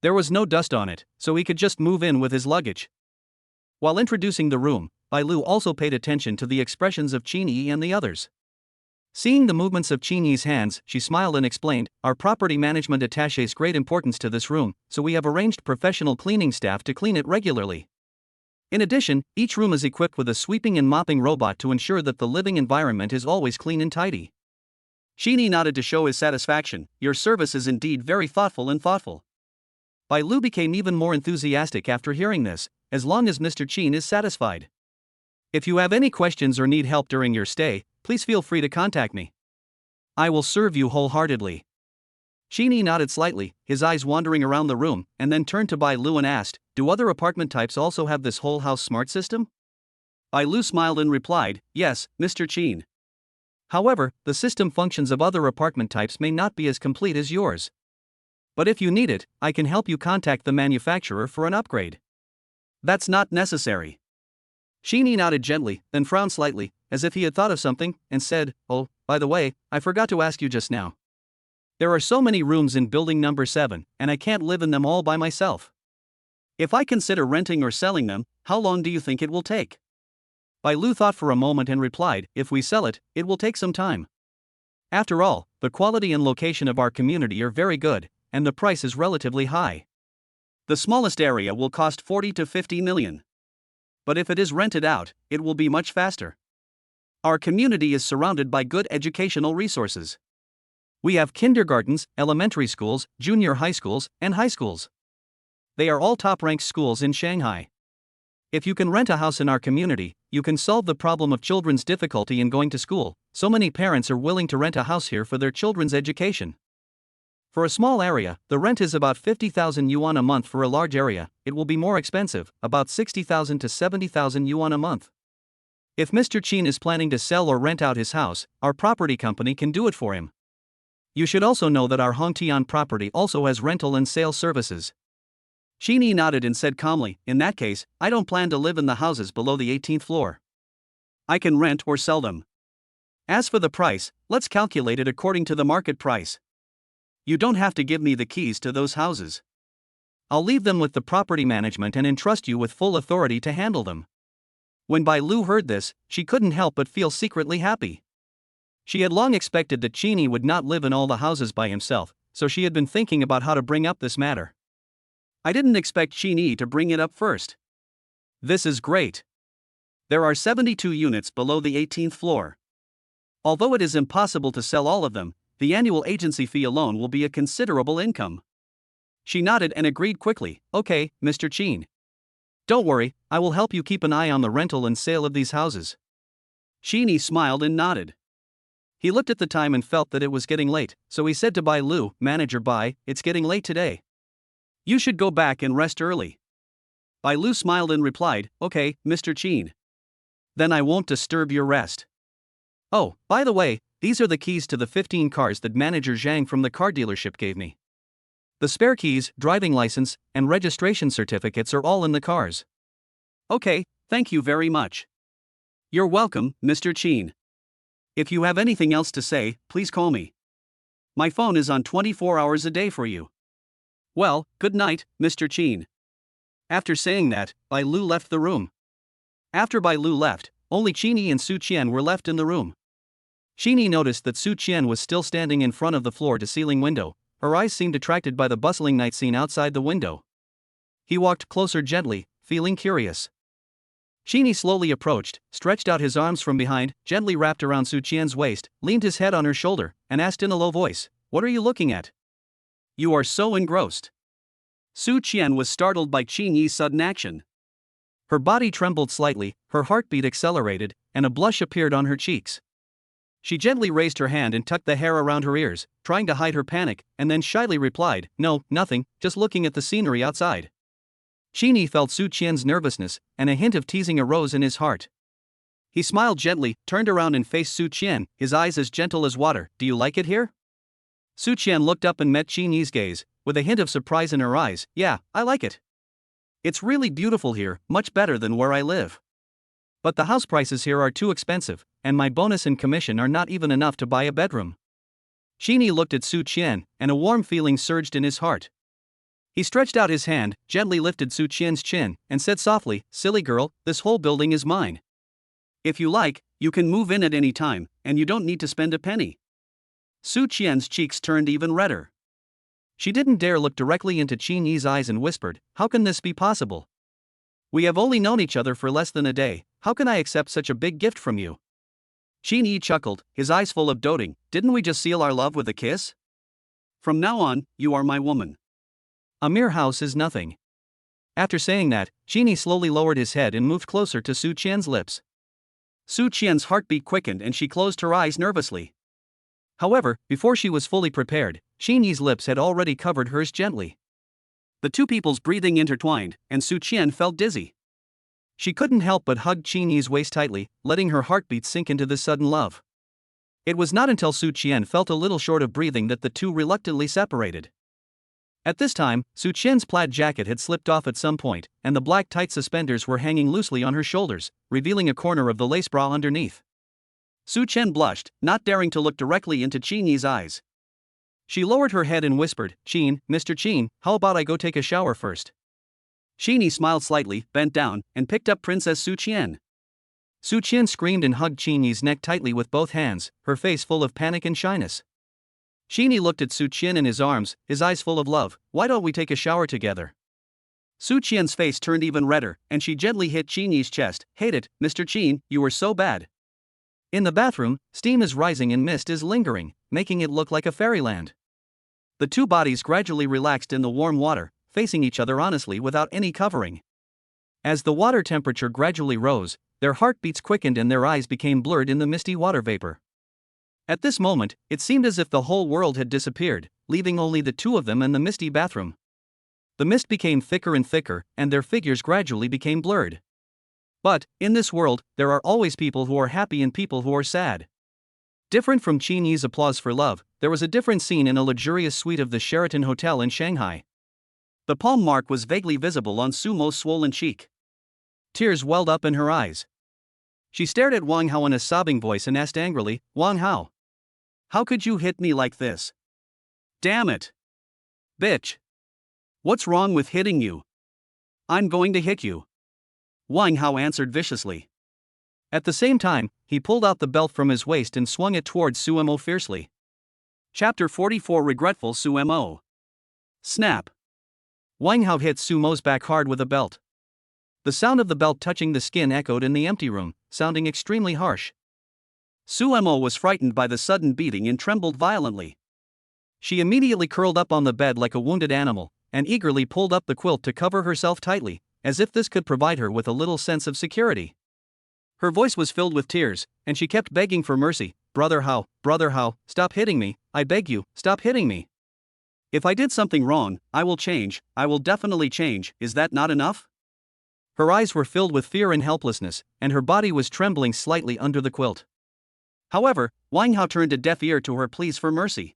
Speaker 1: There was no dust on it, so he could just move in with his luggage. While introducing the room, Bai Lu also paid attention to the expressions of Qin Yi and the others. Seeing the movements of Qin Yi's hands, she smiled and explained, "Our property management attaches great importance to this room, so we have arranged professional cleaning staff to clean it regularly. In addition, each room is equipped with a sweeping and mopping robot to ensure that the living environment is always clean and tidy." Qin Yi nodded to show his satisfaction. "Your service is indeed very thoughtful. Bai Lu became even more enthusiastic after hearing this, as long as Mr. Qin is satisfied. "If you have any questions or need help during your stay, please feel free to contact me. I will serve you wholeheartedly." Qin Yi nodded slightly, his eyes wandering around the room, and then turned to Bai Lu and asked, "Do other apartment types also have this whole house smart system?" Bai Lu smiled and replied, "Yes, Mr. Qin. However, the system functions of other apartment types may not be as complete as yours. But if you need it, I can help you contact the manufacturer for an upgrade." "That's not necessary." Qin Yi nodded gently, then frowned slightly, as if he had thought of something, and said, "Oh, by the way, I forgot to ask you just now. There are so many rooms in building number 7, and I can't live in them all by myself. If I consider renting or selling them, how long do you think it will take?" Bai Lu thought for a moment and replied, "If we sell it, it will take some time. After all, the quality and location of our community are very good, and the price is relatively high. The smallest area will cost 40 to 50 million. But if it is rented out, it will be much faster. Our community is surrounded by good educational resources. We have kindergartens, elementary schools, junior high schools, and high schools. They are all top-ranked schools in Shanghai. If you can rent a house in our community, you can solve the problem of children's difficulty in going to school. So many parents are willing to rent a house here for their children's education. For a small area, the rent is about 50,000 yuan a month. For a large area, it will be more expensive, about 60,000 to 70,000 yuan a month. If Mr. Qin is planning to sell or rent out his house, our property company can do it for him. You should also know that our Hongtian property also has rental and sale services." Qin Yi nodded and said calmly, "In that case, I don't plan to live in the houses below the 18th floor. I can rent or sell them. As for the price, let's calculate it according to the market price. You don't have to give me the keys to those houses. I'll leave them with the property management and entrust you with full authority to handle them." When Bai Lu heard this, she couldn't help but feel secretly happy. She had long expected that Qin Yi would not live in all the houses by himself, so she had been thinking about how to bring up this matter. "I didn't expect Qin Yi to bring it up first. This is great. There are 72 units below the 18th floor. Although it is impossible to sell all of them, the annual agency fee alone will be a considerable income." She nodded and agreed quickly, "Okay, Mr. Qin. Don't worry, I will help you keep an eye on the rental and sale of these houses." Qin Yi smiled and nodded. He looked at the time and felt that it was getting late, so he said to Bai Lu, "Manager Bai, it's getting late today. You should go back and rest early." Bai Lu smiled and replied, "Okay, Mr. Qin. Then I won't disturb your rest. Oh, by the way, these are the keys to the 15 cars that Manager Zhang from the car dealership gave me. The spare keys, driving license, and registration certificates are all in the cars." "Okay, thank you very much." "You're welcome, Mr. Qin. If you have anything else to say, please call me. My phone is on 24 hours a day for you." "Well, good night, Mr. Qin." After saying that, Bai Lu left the room. After Bai Lu left, only Qin Yi and Su Qian were left in the room. Qin Yi noticed that Su Qian was still standing in front of the floor-to-ceiling window. Her eyes seemed attracted by the bustling night scene outside the window. He walked closer gently, feeling curious. Qin Yi slowly approached, stretched out his arms from behind, gently wrapped around Su Qian's waist, leaned his head on her shoulder, and asked in a low voice, "What are you looking at? You are so engrossed." Su Qian was startled by Qin Yi's sudden action. Her body trembled slightly, her heartbeat accelerated, and a blush appeared on her cheeks. She gently raised her hand and tucked the hair around her ears, trying to hide her panic, and then shyly replied, "No, nothing, just looking at the scenery outside." Qin Yi felt Su Qian's nervousness, and a hint of teasing arose in his heart. He smiled gently, turned around and faced Su Qian, his eyes as gentle as water. "Do you like it here?" Su Qian looked up and met Qin Yi's gaze, with a hint of surprise in her eyes. "Yeah, I like it. It's really beautiful here, much better than where I live. But the house prices here are too expensive, and my bonus and commission are not even enough to buy a bedroom." Qin Yi looked at Su Qian, and a warm feeling surged in his heart. He stretched out his hand, gently lifted Su Qian's chin, and said softly, "Silly girl, this whole building is mine. If you like, you can move in at any time, and you don't need to spend a penny." Su Qian's cheeks turned even redder. She didn't dare look directly into Qin Yi's eyes and whispered, "How can this be possible? We have only known each other for less than a day, how can I accept such a big gift from you?" Qin Yi chuckled, his eyes full of doting. "Didn't we just seal our love with a kiss? From now on, you are my woman. A mere house is nothing." After saying that, Qin Yi slowly lowered his head and moved closer to Su Qian's lips. Su Qian's heartbeat quickened and she closed her eyes nervously. However, before she was fully prepared, Qin Yi's lips had already covered hers gently. The two people's breathing intertwined, and Su Qian felt dizzy. She couldn't help but hug Qin Yi's waist tightly, letting her heartbeat sink into this sudden love. It was not until Su Qian felt a little short of breathing that the two reluctantly separated. At this time, Su Qian's plaid jacket had slipped off at some point, and the black tight suspenders were hanging loosely on her shoulders, revealing a corner of the lace bra underneath. Su Qian blushed, not daring to look directly into Qin Yi's eyes. She lowered her head and whispered, Mr. Qin, how about I go take a shower first?" Qin Yi smiled slightly, bent down, and picked up Princess Su Qian. Su Qian screamed and hugged Qin Yi's neck tightly with both hands, her face full of panic and shyness. Qin Yi looked at Su Qian in his arms, his eyes full of love. "Why don't we take a shower together?" Su Qian's face turned even redder, and she gently hit Qin Yi's chest. "Hate it, Mr. Qin, you were so bad." In the bathroom, steam is rising and mist is lingering, making it look like a fairyland. The two bodies gradually relaxed in the warm water, facing each other honestly without any covering. As the water temperature gradually rose, their heartbeats quickened and their eyes became blurred in the misty water vapor. At this moment, it seemed as if the whole world had disappeared, leaving only the two of them and the misty bathroom. The mist became thicker and thicker, and their figures gradually became blurred. But, in this world, there are always people who are happy and people who are sad. Different from Qin Yi's applause for love, there was a different scene in a luxurious suite of the Sheraton Hotel in Shanghai. The palm mark was vaguely visible on Su Mo's swollen cheek. Tears welled up in her eyes. She stared at Wang Hao in a sobbing voice and asked angrily, "Wang Hao, how could you hit me like this? Damn it! Bitch! What's wrong with hitting you? I'm going to hit you." Wang Hao answered viciously. At the same time, he pulled out the belt from his waist and swung it towards Su Mo fiercely. Chapter 44 Regretful Su Mo. Snap! Wang Hao hit Su Mo's back hard with a belt. The sound of the belt touching the skin echoed in the empty room, sounding extremely harsh. Su Mo was frightened by the sudden beating and trembled violently. She immediately curled up on the bed like a wounded animal, and eagerly pulled up the quilt to cover herself tightly, as if this could provide her with a little sense of security. Her voice was filled with tears, and she kept begging for mercy. Brother Hao, stop hitting me, I beg you, stop hitting me. If I did something wrong, I will change, I will definitely change, is that not enough?" Her eyes were filled with fear and helplessness, and her body was trembling slightly under the quilt. However, Wang Hao turned a deaf ear to her pleas for mercy.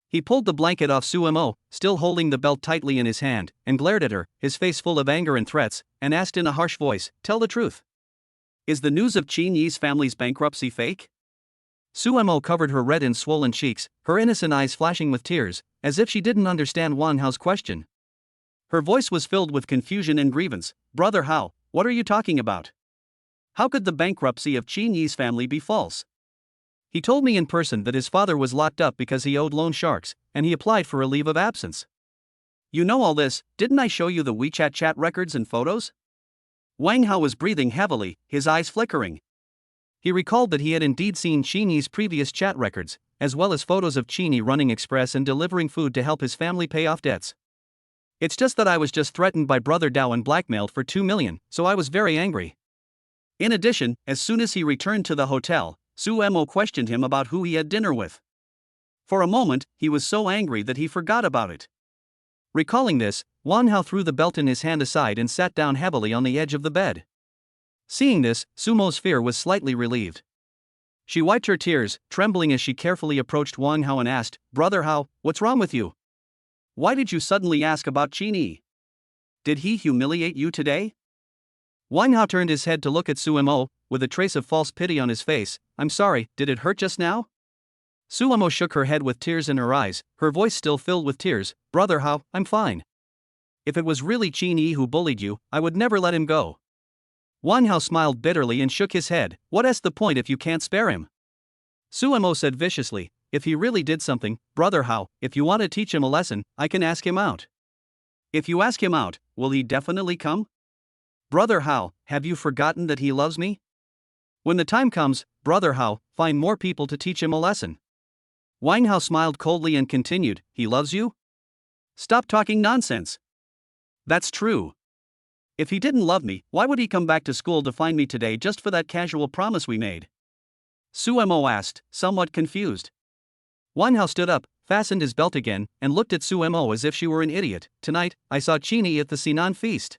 Speaker 1: He pulled the blanket off Su Mo, still holding the belt tightly in his hand, and glared at her, his face full of anger and threats, and asked in a harsh voice, "Tell the truth. Is the news of Qin Yi's family's bankruptcy fake?" Su Mo covered her red and swollen cheeks, her innocent eyes flashing with tears, as if she didn't understand Wang Hao's question. Her voice was filled with confusion and grievance. "Brother Hao, what are you talking about? How could the bankruptcy of Qin Yi's family be false? He told me in person that his father was locked up because he owed loan sharks, and he applied for a leave of absence.
Speaker 2: You know all this, didn't I show you the WeChat chat records and photos? Wang Hao was breathing heavily, his eyes flickering. He recalled that he had indeed seen Qin Yi's previous chat records, as well as photos of Qin Yi running express and delivering food to help his family pay off debts. It's just that I was just threatened by Brother Dao and blackmailed for 2 million, so I was very angry. In addition, as soon as he returned to the hotel, Su Mo questioned him about who he had dinner with. For a moment, he was so angry that he forgot about it. Recalling this, Wang Hao threw the belt in his hand aside and sat down heavily on the edge of the bed. Seeing this, Sumo's fear was slightly relieved. She wiped her tears, trembling as she carefully approached Wang Hao and asked, "Brother Hao, what's wrong with you? Why did you suddenly ask about Qin Yi? Did he humiliate you today?" Wang Hao turned his head to look at Su Mo, with a trace of false pity on his face. "I'm sorry, did it hurt just now?" Su Mo shook her head with tears in her eyes, her voice still filled with tears. "Brother Hao, I'm fine. If it was really Qin Yi who bullied you, I would never let him go." Wang Hao smiled bitterly and shook his head. "What's the point if you can't spare him?" Su Mo said viciously, "If he really did something, Brother Hao, if you want to teach him a lesson, I can ask him out." "If you ask him out, will he definitely come? Brother Hao, have you forgotten that he loves me? When the time comes, Brother Hao, find more people to teach him a lesson." Wang Hao smiled coldly and continued, "He loves you? Stop talking nonsense. That's true. If he didn't love me, why would he come back to school to find me today just for that casual promise we made?" Su Mo asked, somewhat confused. Wang Hao stood up, fastened his belt again, and looked at Su Mo as if she were an idiot. "Tonight, I saw Qin Yi at the Sinan feast."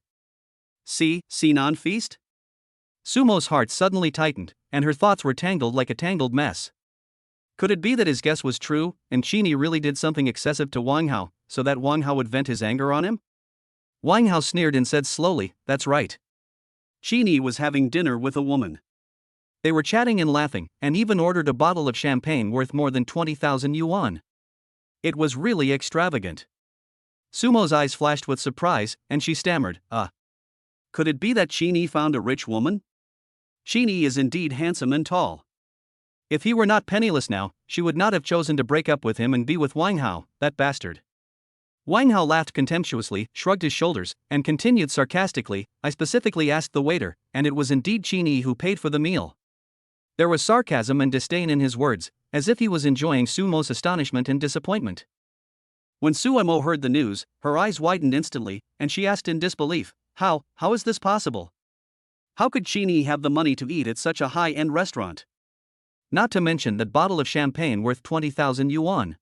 Speaker 2: "See, Sinan feast?" Sumo's heart suddenly tightened, and her thoughts were tangled like a tangled mess. Could it be that his guess was true, and Qin Yi really did something excessive to Wang Hao, so that Wang Hao would vent his anger on him? Wang Hao sneered and said slowly, "That's right. Qin Yi was having dinner with a woman. They were chatting and laughing, and even ordered a bottle of champagne worth more than 20,000 yuan. It was really extravagant." Sumo's eyes flashed with surprise, and she stammered, Could it be that Qin Yi found a rich woman? Qin Yi is indeed handsome and tall. If he were not penniless now, she would not have chosen to break up with him and be with Wang Hao, that bastard." Wang Hao laughed contemptuously, shrugged his shoulders, and continued sarcastically, "I specifically asked the waiter, and it was indeed Qin Yi who paid for the meal." There was sarcasm and disdain in his words, as if he was enjoying Sumo's astonishment and disappointment. When Su Mo heard the news, her eyes widened instantly, and she asked in disbelief, How is this possible? How could Qin Yi have the money to eat at such a high-end restaurant? Not to mention that bottle of champagne worth 20,000 yuan.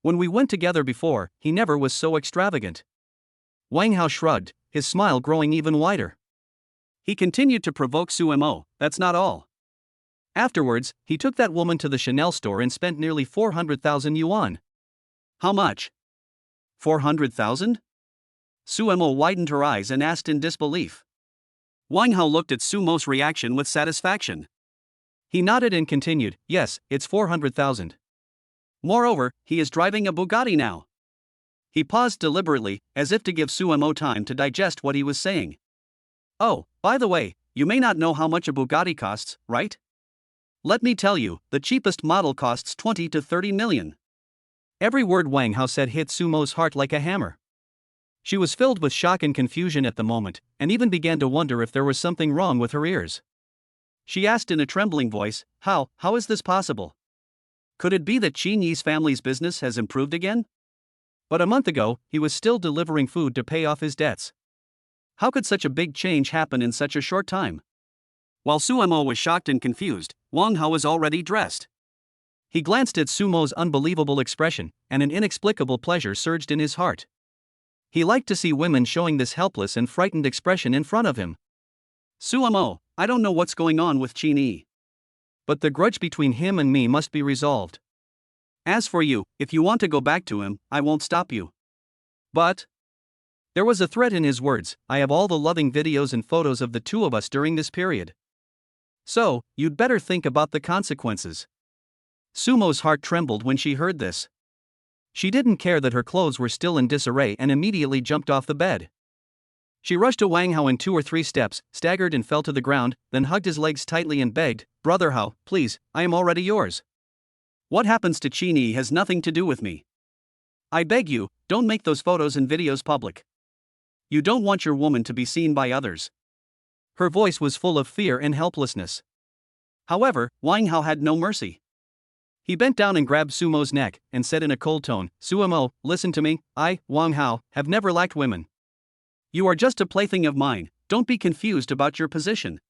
Speaker 2: When we went together before, he never was so extravagant." Wang Hao shrugged, his smile growing even wider. He continued to provoke Su Mo, "That's not all. Afterwards, he took that woman to the Chanel store and spent nearly 400,000 yuan. How much? 400,000? Su Mo widened her eyes and asked in disbelief. Wang Hao looked at Su Mo's reaction with satisfaction. He nodded and continued, "Yes, it's 400,000. Moreover, he is driving a Bugatti now." He paused deliberately, as if to give Su Mo time to digest what he was saying. "Oh, by the way, you may not know how much a Bugatti costs, right? Let me tell you, the cheapest model costs 20 to 30 million. Every word Wang Hao said hit Su Mo's heart like a hammer. She was filled with shock and confusion at the moment, and even began to wonder if there was something wrong with her ears. She asked in a trembling voice, How is this possible? Could it be that Qin Yi's family's business has improved again? But a month ago, he was still delivering food to pay off his debts. How could such a big change happen in such a short time?" While Su Mo was shocked and confused, Wang Hao was already dressed. He glanced at Su Mo's unbelievable expression, and an inexplicable pleasure surged in his heart. He liked to see women showing this helpless and frightened expression in front of him. "Su Mo, I don't know what's going on with Qin Yi. But the grudge between him and me must be resolved. As for you, if you want to go back to him, I won't stop you. But..." There was a threat in his words. "I have all the loving videos and photos of the two of us during this period. So, you'd better think about the consequences." Sumo's heart trembled when she heard this. She didn't care that her clothes were still in disarray and immediately jumped off the bed. She rushed to Wang Hao in 2 or 3 steps, staggered and fell to the ground, then hugged his legs tightly and begged, "Brother Hao, please, I am already yours. What happens to Qin Yi has nothing to do with me. I beg you, don't make those photos and videos public. You don't want your woman to be seen by others.
Speaker 1: Her voice was full of fear and helplessness.
Speaker 2: However, Wang Hao had no mercy.
Speaker 1: He bent down and grabbed Sumo's neck and said in a cold tone, "Sumo, listen to me. I, Wang Hao, have never liked women.
Speaker 2: You are just a plaything of mine, don't be confused about your position.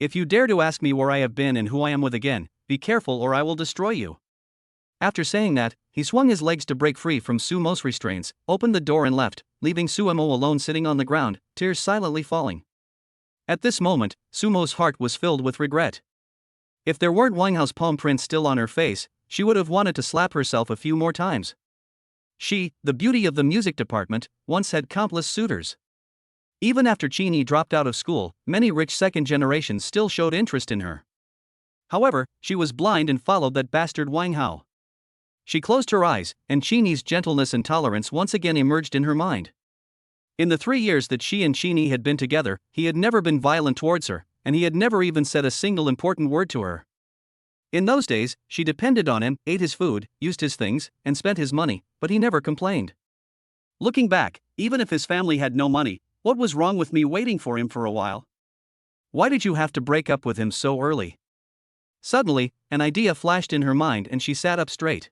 Speaker 1: If you dare to ask me where I have been and who I am with again, be careful or I will destroy you." After saying that, he swung his legs to break free from Sumo's restraints, opened the door and left, leaving Sumo alone sitting on the ground, tears silently falling. At this moment, Sumo's heart was filled with regret. If there weren't Wang Hao's palm prints still on her face, she would have wanted to slap herself a few more times. She, the beauty of the music department, once had countless suitors. Even after Qin dropped out of school, many rich second generations still showed interest in her. However, she was blind and followed that bastard Wang Hao. She closed her eyes, and Qin's gentleness and tolerance once again emerged in her mind. In the 3 years that she and Qin had been together, he had never been violent towards her, and he had never even said a single important word to her. In those days, she depended on him, ate his food, used his things, and spent his money, but he never complained.
Speaker 2: Looking back, even if his family had no money, what was wrong with me waiting for him for a while?
Speaker 1: Why did you have to break up with him so early? Suddenly, an idea flashed in her mind and she sat up straight.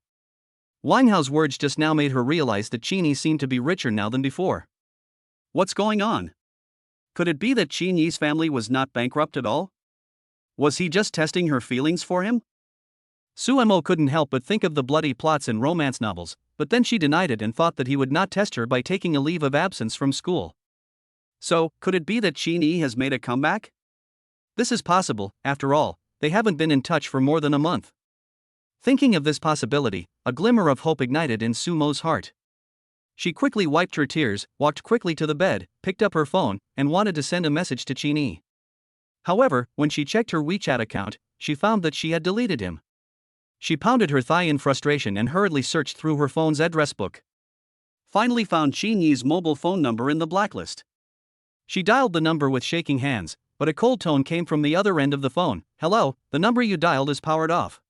Speaker 1: Wang Hao's words just now made her realize that Qin seemed to be richer now than before.
Speaker 2: What's going on? Could it be that Qin Yi's family was not bankrupt at all? Was he just testing her feelings for him?
Speaker 1: Sumo couldn't help but think of the bloody plots in romance novels, but then she denied it and thought that he would not test her by taking a leave of absence from school.
Speaker 2: So, could it be that Qin Yi has made a comeback?
Speaker 1: This is possible, after all, they haven't been in touch for more than a month. Thinking of this possibility, a glimmer of hope ignited in Sumo's heart. She quickly wiped her tears, walked quickly to the bed, picked up her phone, and wanted to send a message to Qin Yi. However, when she checked her WeChat account, she found that she had deleted him. She pounded her thigh in frustration and hurriedly searched through her phone's address book.
Speaker 2: Finally found Qin Yi's mobile phone number in the blacklist.
Speaker 1: She dialed the number with shaking hands, but a cold tone came from the other end of the phone. "Hello, the number you dialed is powered off."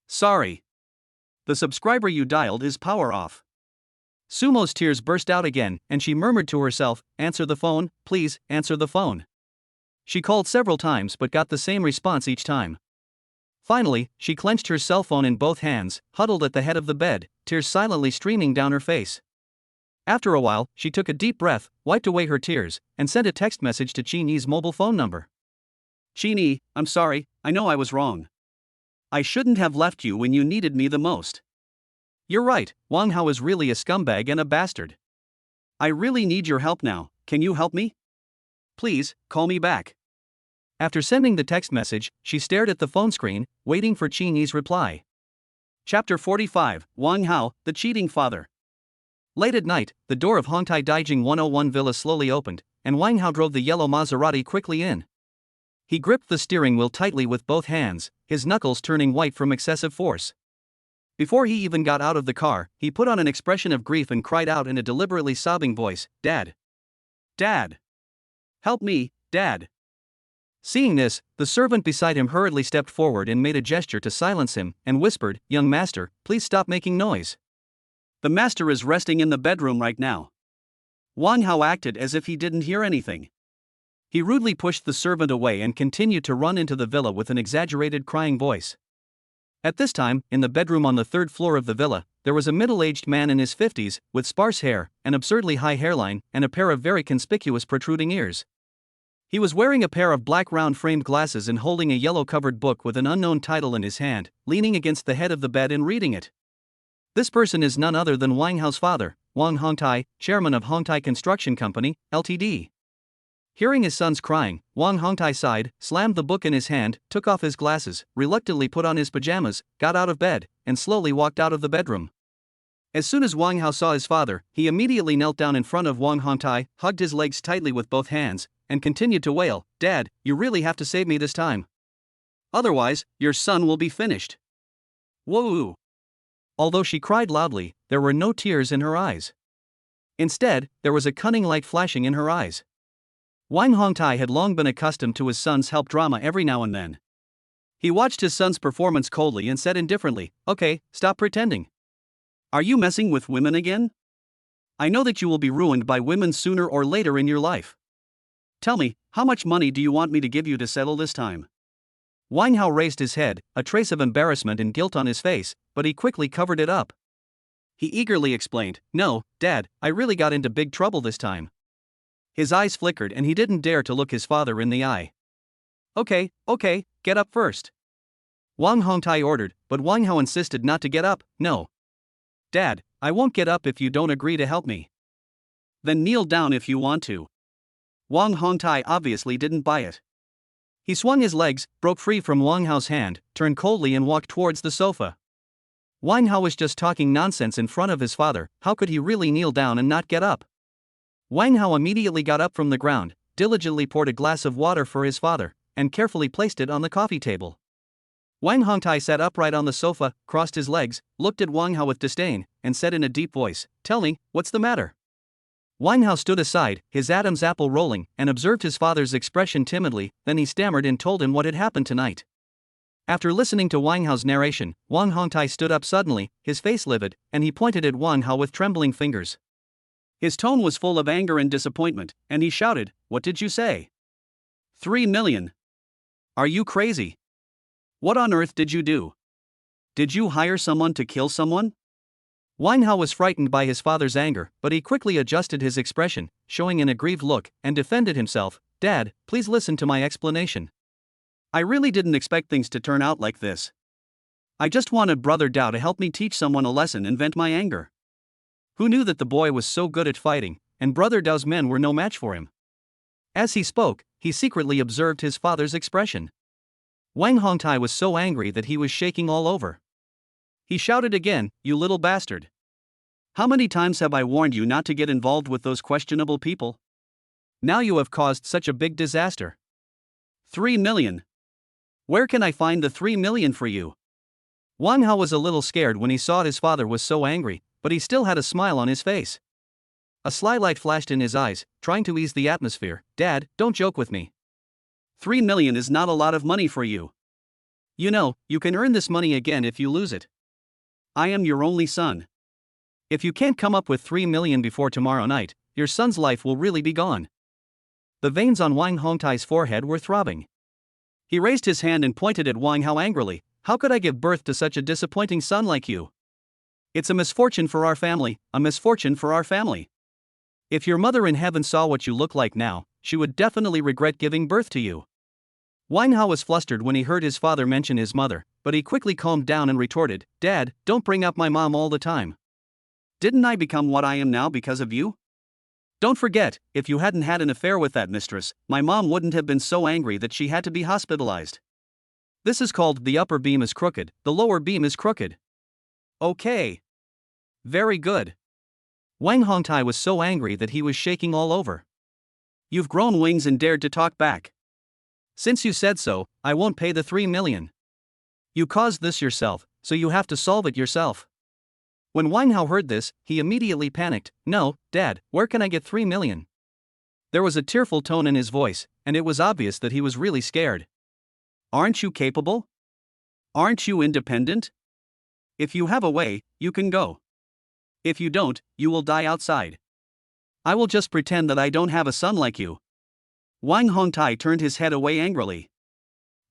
Speaker 2: "Sorry. The subscriber you dialed is power off."
Speaker 1: Sumo's tears burst out again, and she murmured to herself, "Answer the phone, please, answer the phone." She called several times but got the same response each time. Finally, she clenched her cell phone in both hands, huddled at the head of the bed, tears silently streaming down her face. After a while, she took a deep breath, wiped away her tears, and sent a text message to Qin Yi's mobile phone number.
Speaker 2: "Qin Yi, I'm sorry, I know I was wrong. I shouldn't have left you when you needed me the most.
Speaker 1: You're right, Wang Hao is really a scumbag and a bastard.
Speaker 2: I really need your help now, can you help me? Please, call me back."
Speaker 1: After sending the text message, she stared at the phone screen, waiting for Qin Yi's reply.
Speaker 2: Chapter 45, Wang Hao, the cheating father.
Speaker 1: Late at night, the door of Hongtai Daijing 101 Villa slowly opened, and Wang Hao drove the yellow Maserati quickly in. He gripped the steering wheel tightly with both hands, his knuckles turning white from excessive force. Before he even got out of the car, he put on an expression of grief and cried out in a deliberately sobbing voice, "Dad!
Speaker 2: Dad! Help me, Dad!"
Speaker 1: Seeing this, the servant beside him hurriedly stepped forward and made a gesture to silence him, and whispered, "Young master, please stop making noise.
Speaker 2: The master is resting in the bedroom right now." Wang Hao acted as if he didn't hear anything.
Speaker 1: He rudely pushed the servant away and continued to run into the villa with an exaggerated crying voice. At this time, in the bedroom on the 3rd floor of the villa, there was a middle-aged man in his 50s, with sparse hair, an absurdly high hairline, and a pair of very conspicuous protruding ears. He was wearing a pair of black round-framed glasses and holding a yellow-covered book with an unknown title in his hand, leaning against the head of the bed and reading it. This person is none other than Wang Hao's father, Wang Hongtai, chairman of Hongtai Construction Company, Ltd. Hearing his sons crying, Wang Hongtai sighed, slammed the book in his hand, took off his glasses, reluctantly put on his pajamas, got out of bed, and slowly walked out of the bedroom. As soon as Wang Hao saw his father, he immediately knelt down in front of Wang Hongtai, hugged his legs tightly with both hands, and continued to wail, "Dad, you really have to save me this time. Otherwise, your son will be finished." Whoa! Although she cried loudly, there were no tears in her eyes. Instead, there was a cunning light flashing in her eyes. Wang Hongtai had long been accustomed to his son's help drama every now and then. He watched his son's performance coldly and said indifferently, "Okay, stop pretending.
Speaker 2: Are you messing with women again? I know that you will be ruined by women sooner or later in your life. Tell me, how much money do you want me to give you to settle this time?
Speaker 1: Wang Hao raised his head, a trace of embarrassment and guilt on his face, but he quickly covered it up. He eagerly explained, "No, Dad, I really got into big trouble this time." His eyes flickered and he didn't dare to look his father in the eye. Okay, get up first," Wang Hongtai ordered, but Wang Hao insisted not to get up. "No. Dad, I won't get up if you don't agree to help me."
Speaker 2: "Then kneel down if you want to." Wang Hongtai obviously didn't buy it.
Speaker 1: He swung his legs, broke free from Wang Hao's hand, turned coldly and walked towards the sofa. Wang Hao was just talking nonsense in front of his father. How could he really kneel down and not get up? Wang Hao immediately got up from the ground, diligently poured a glass of water for his father, and carefully placed it on the coffee table. Wang Hongtai sat upright on the sofa, crossed his legs, looked at Wang Hao with disdain, and said in a deep voice, "Tell me, what's the matter?" Wang Hao stood aside, his Adam's apple rolling, and observed his father's expression timidly. Then he stammered and told him what had happened tonight. After listening to Wang Hao's narration, Wang Hongtai stood up suddenly, his face livid, and he pointed at Wang Hao with trembling fingers.
Speaker 2: His tone was full of anger and disappointment, and he shouted, "What did you say? 3 million? Are you crazy? What on earth did you do? Did you hire someone to kill someone?"
Speaker 1: Wang Hao was frightened by his father's anger, but he quickly adjusted his expression, showing an aggrieved look, and defended himself. "Dad, please listen to my explanation. I really didn't expect things to turn out like this. I just wanted Brother Dao to help me teach someone a lesson and vent my anger. Who knew that the boy was so good at fighting, and Brother Dao's men were no match for him?" As he spoke, he secretly observed his father's expression. Wang Hongtai was so angry that he was shaking all over. He shouted again, "You little bastard! How many times have I warned you not to get involved with those questionable people? Now you have caused such a big disaster. 3 million. Where can I find the 3 million for you?" Wang Hao was a little scared when he saw his father was so angry, but he still had a smile on his face. A sly light flashed in his eyes, trying to ease the atmosphere. "Dad, don't joke with me.
Speaker 2: 3 million is not a lot of money for you.
Speaker 1: You know, you can earn this money again if you lose it.
Speaker 2: I am your only son.
Speaker 1: If you can't come up with 3 million before tomorrow night, your son's life will really be gone." The veins on Wang Hongtai's forehead were throbbing. He raised his hand and pointed at Wang Hao angrily. "How could I give birth to such a disappointing son like you? It's a misfortune for our family, a misfortune for our family. If your mother in heaven saw what you look like now, she would definitely regret giving birth to you." Wang Hao was flustered when he heard his father mention his mother, but he quickly calmed down and retorted, "Dad, don't bring up my mom all the time.
Speaker 2: Didn't I become what I am now because of you? Don't forget, if you hadn't had an affair with that mistress, my mom wouldn't have been so angry that she had to be hospitalized.
Speaker 1: This is called the upper beam is crooked, the lower beam is crooked."
Speaker 2: Okay.
Speaker 1: Very good. Wang Hongtai was so angry that he was shaking all over.
Speaker 2: "You've grown wings and dared to talk back.
Speaker 1: Since you said so, I won't pay the 3 million. You caused this yourself, so you have to solve it yourself." When Wang Hao heard this, he immediately panicked. "No, Dad, where can I get 3 million? There was a tearful tone in his voice, and it was obvious that he was really scared.
Speaker 2: "Aren't you capable? Aren't you independent? If you have a way, you can go. If you don't, you will die outside."
Speaker 1: "I will just pretend that I don't have a son like you."
Speaker 2: Wang Hongtai turned his head away angrily.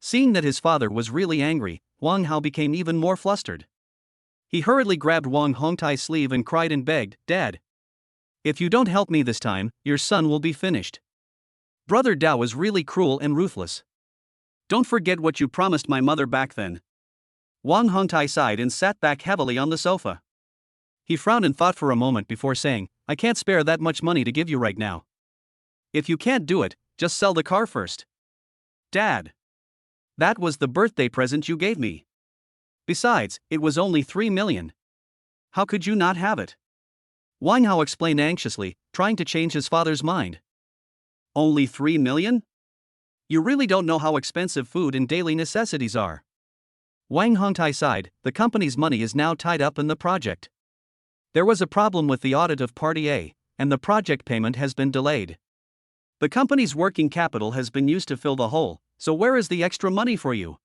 Speaker 1: Seeing that his father was really angry, Wang Hao became even more flustered. He hurriedly grabbed Wang Hongtai's sleeve and cried and begged, "Dad, if you don't help me this time, your son will be finished. Brother Dao is really cruel and ruthless.
Speaker 2: Don't forget what you promised my mother back then." Wang Hongtai sighed and sat back heavily on the sofa.
Speaker 1: He frowned and thought for a moment before saying, "I can't spare that much money to give you right now. If you can't do it, just sell the car first."
Speaker 2: "Dad,
Speaker 1: that was the birthday present you gave me. Besides, it was only 3 million. How could you not have it?" Wang Hao explained anxiously, trying to change his father's mind.
Speaker 2: "Only 3 million?
Speaker 1: You really don't know how expensive food and daily necessities are." Wang Hongtai sighed. The company's money is now tied up in the project. There was a problem with the audit of Party A, and the project payment has been delayed. The company's working capital has been used to fill the hole, so where is the extra money for you?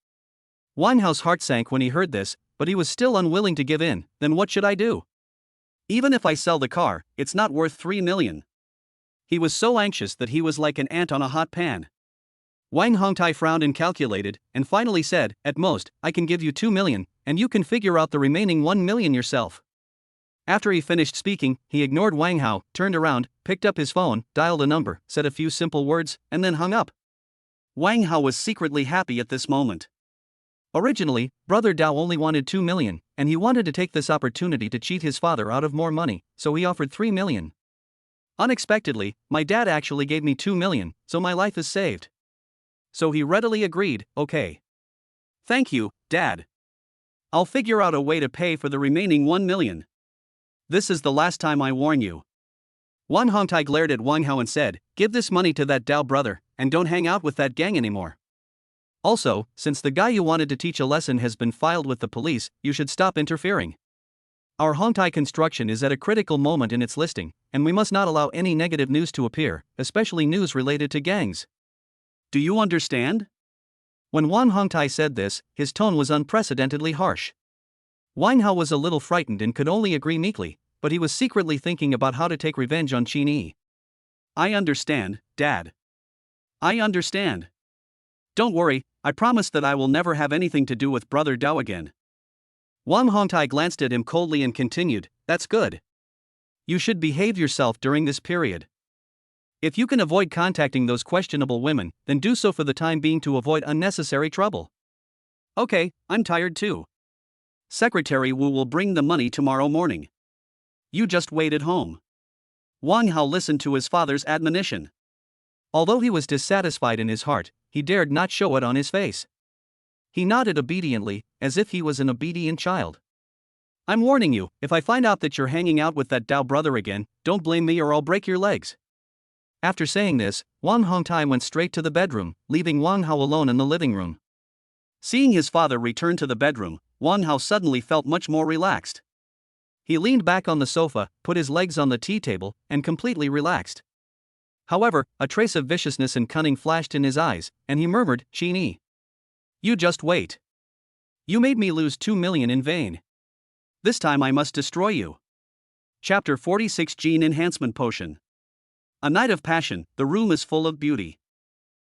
Speaker 1: Wang Hao's heart sank when he heard this, but he was still unwilling to give in. "Then what should I do?"
Speaker 2: Even if I sell the car, it's not worth 3 million. He was so anxious that he was like an ant on a hot pan.
Speaker 1: Wang Hongtai frowned and calculated, and finally said, "At most, I can give you 2 million, and you can figure out the remaining 1 million yourself." After he finished speaking, he ignored Wang Hao, turned around, picked up his phone, dialed a number, said a few simple words, and then hung up.
Speaker 2: Wang Hao was secretly happy at this moment.
Speaker 1: Originally, Brother Dao only wanted 2 million, and he wanted to take this opportunity to cheat his father out of more money, so he offered 3 million. Unexpectedly, my dad actually gave me 2 million, so my life is saved. So he readily agreed, "Okay.
Speaker 2: Thank you, Dad. I'll figure out a way to pay for the remaining 1 million. This is the last time I warn you."
Speaker 1: Wang Hongtai glared at Wang Hao and said, "Give this money to that Dao brother, and don't hang out with that gang anymore. Also, since the guy you wanted to teach a lesson has been filed with the police, you should stop interfering. Our Hongtai construction is at a critical moment in its listing, and we must not allow any negative news to appear, especially news related to gangs.
Speaker 2: Do you understand?"
Speaker 1: When Wang Hongtai said this, his tone was unprecedentedly harsh. Wang Hao was a little frightened and could only agree meekly, but he was secretly thinking about how to take revenge on Qin Yi.
Speaker 2: "I understand, Dad. I understand. Don't worry, I promise that I will never have anything to do with Brother Dao again."
Speaker 1: Wang Hongtai glanced at him coldly and continued, "That's good. You should behave yourself during this period. If you can avoid contacting those questionable women, then do so for the time being to avoid unnecessary trouble."
Speaker 2: "Okay, I'm tired too. Secretary Wu will bring the money tomorrow morning. You just wait at home." Wang Hao listened to his father's admonition.
Speaker 1: Although he was dissatisfied in his heart, he dared not show it on his face. He nodded obediently, as if he was an obedient child. "I'm warning you, if I find out that you're hanging out with that Dao brother again, don't blame me or I'll break your legs." After saying this, Wang Hongtai went straight to the bedroom, leaving Wang Hao alone in the living room.
Speaker 2: Seeing his father return to the bedroom, Wang Hao suddenly felt much more relaxed.
Speaker 1: He leaned back on the sofa, put his legs on the tea table, and completely relaxed. However, a trace of viciousness and cunning flashed in his eyes, and he murmured, "Qin Yi, you just wait. You made me lose 2 million in vain. This time I must destroy you."
Speaker 2: Chapter 46 Gene Enhancement Potion. A night of passion, the room is full of beauty.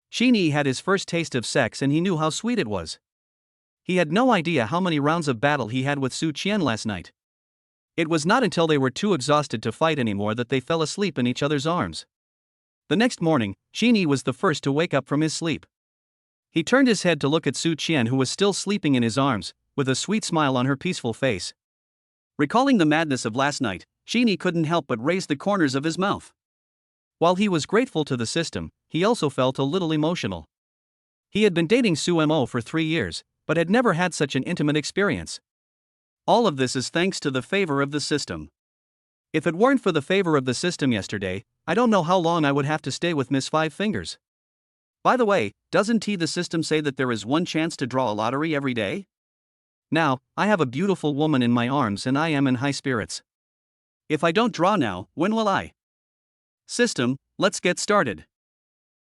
Speaker 1: Qin Yi had his first taste of sex and he knew how sweet it was. He had no idea how many rounds of battle he had with Su Qian last night. It was not until they were too exhausted to fight anymore that they fell asleep in each other's arms. The next morning, Qin Yi was the first to wake up from his sleep. He turned his head to look at Su Qian, who was still sleeping in his arms, with a sweet smile on her peaceful face.
Speaker 2: Recalling the madness of last night, Qin Yi couldn't help but raise the corners of his mouth.
Speaker 1: While he was grateful to the system, he also felt a little emotional. He had been dating Su Mo for 3 years, but had never had such an intimate experience.
Speaker 2: All of this is thanks to the favor of the system.
Speaker 1: If it weren't for the favor of the system yesterday, I don't know how long I would have to stay with Miss Five Fingers.
Speaker 2: By the way, doesn't the system say that there is one chance to draw a lottery every day?
Speaker 1: Now, I have a beautiful woman in my arms and I am in high spirits.
Speaker 2: If I don't draw now, when will I? System, let's get started.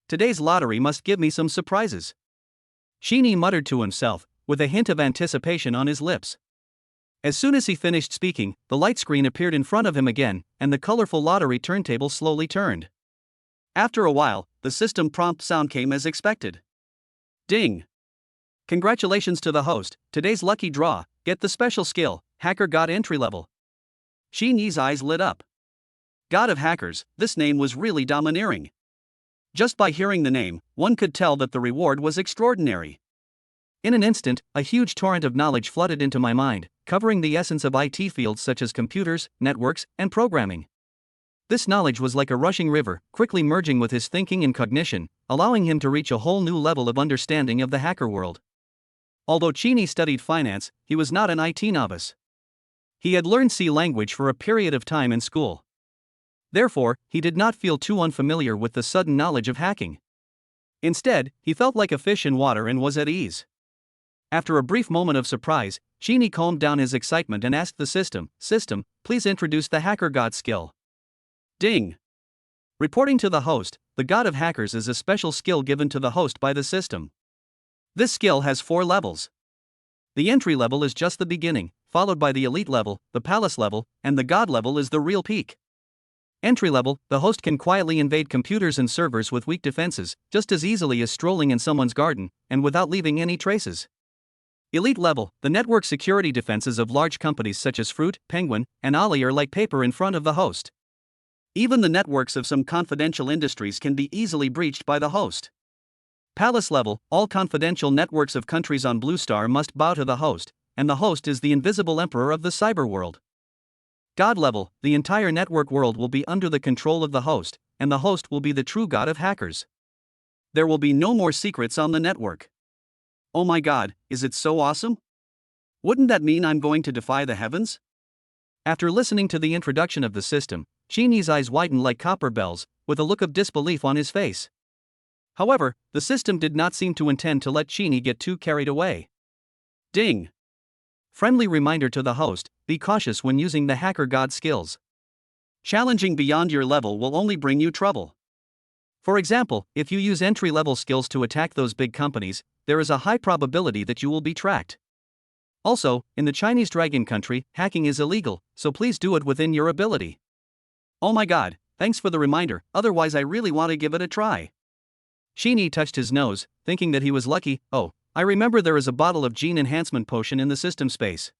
Speaker 1: Today's lottery must give me some surprises. Qin Yi muttered to himself, with a hint of anticipation on his lips. As soon as he finished speaking, the light screen appeared in front of him again, and the colorful lottery turntable slowly turned.
Speaker 2: After a while, the system prompt sound came as expected. Ding!
Speaker 1: Congratulations to the host, today's lucky draw, get the special skill, Hacker God entry level.
Speaker 2: Qin Yi's eyes lit up. God of Hackers, this name was really domineering. Just by hearing the name, one could tell that the reward was extraordinary.
Speaker 1: In an instant, a huge torrent of knowledge flooded into my mind, covering the essence of IT fields such as computers, networks, and programming. This knowledge was like a rushing river, quickly merging with his thinking and cognition, allowing him to reach a whole new level of understanding of the hacker world. Although Qin Yi studied finance, he was not an IT novice. He had learned C language for a period of time in school. Therefore, he did not feel too unfamiliar with the sudden knowledge of hacking. Instead, he felt like a fish in water and was at ease. After a brief moment of surprise, Qin Yi calmed down his excitement and asked the system, please introduce the Hacker God skill.
Speaker 2: Ding!
Speaker 1: Reporting to the host, the God of Hackers is a special skill given to the host by the system. This skill has 4 levels. The entry level is just the beginning, followed by the elite level, the palace level, and the god level is the real peak. Entry level, the host can quietly invade computers and servers with weak defenses, just as easily as strolling in someone's garden, and without leaving any traces. Elite level, the network security defenses of large companies such as Fruit, Penguin, and Ali are like paper in front of the host. Even the networks of some confidential industries can be easily breached by the host. Palace level, all confidential networks of countries on Blue Star must bow to the host, and the host is the invisible emperor of the cyber world. God level, the entire network world will be under the control of the host, and the host will be the true god of hackers. There will be no more secrets on the network. Oh my god, is it so awesome? Wouldn't that mean I'm going to defy the heavens? After listening to the introduction of the system, Cheney's eyes widened like copper bells, with a look of disbelief on his face. However, the system did not seem to intend to let Cheney get too carried away. Ding! Friendly reminder to the host, be cautious when using the hacker god skills. Challenging beyond your level will only bring you trouble. For example, if you use entry-level skills to attack those big companies, there is a high probability that you will be tracked. Also, in the Chinese dragon country, hacking is illegal, so please do it within your ability. Oh my god, thanks for the reminder, otherwise I really want to give it a try. Cheney touched his nose, thinking that he was lucky. Oh, I remember there is a bottle of gene enhancement potion in the system space.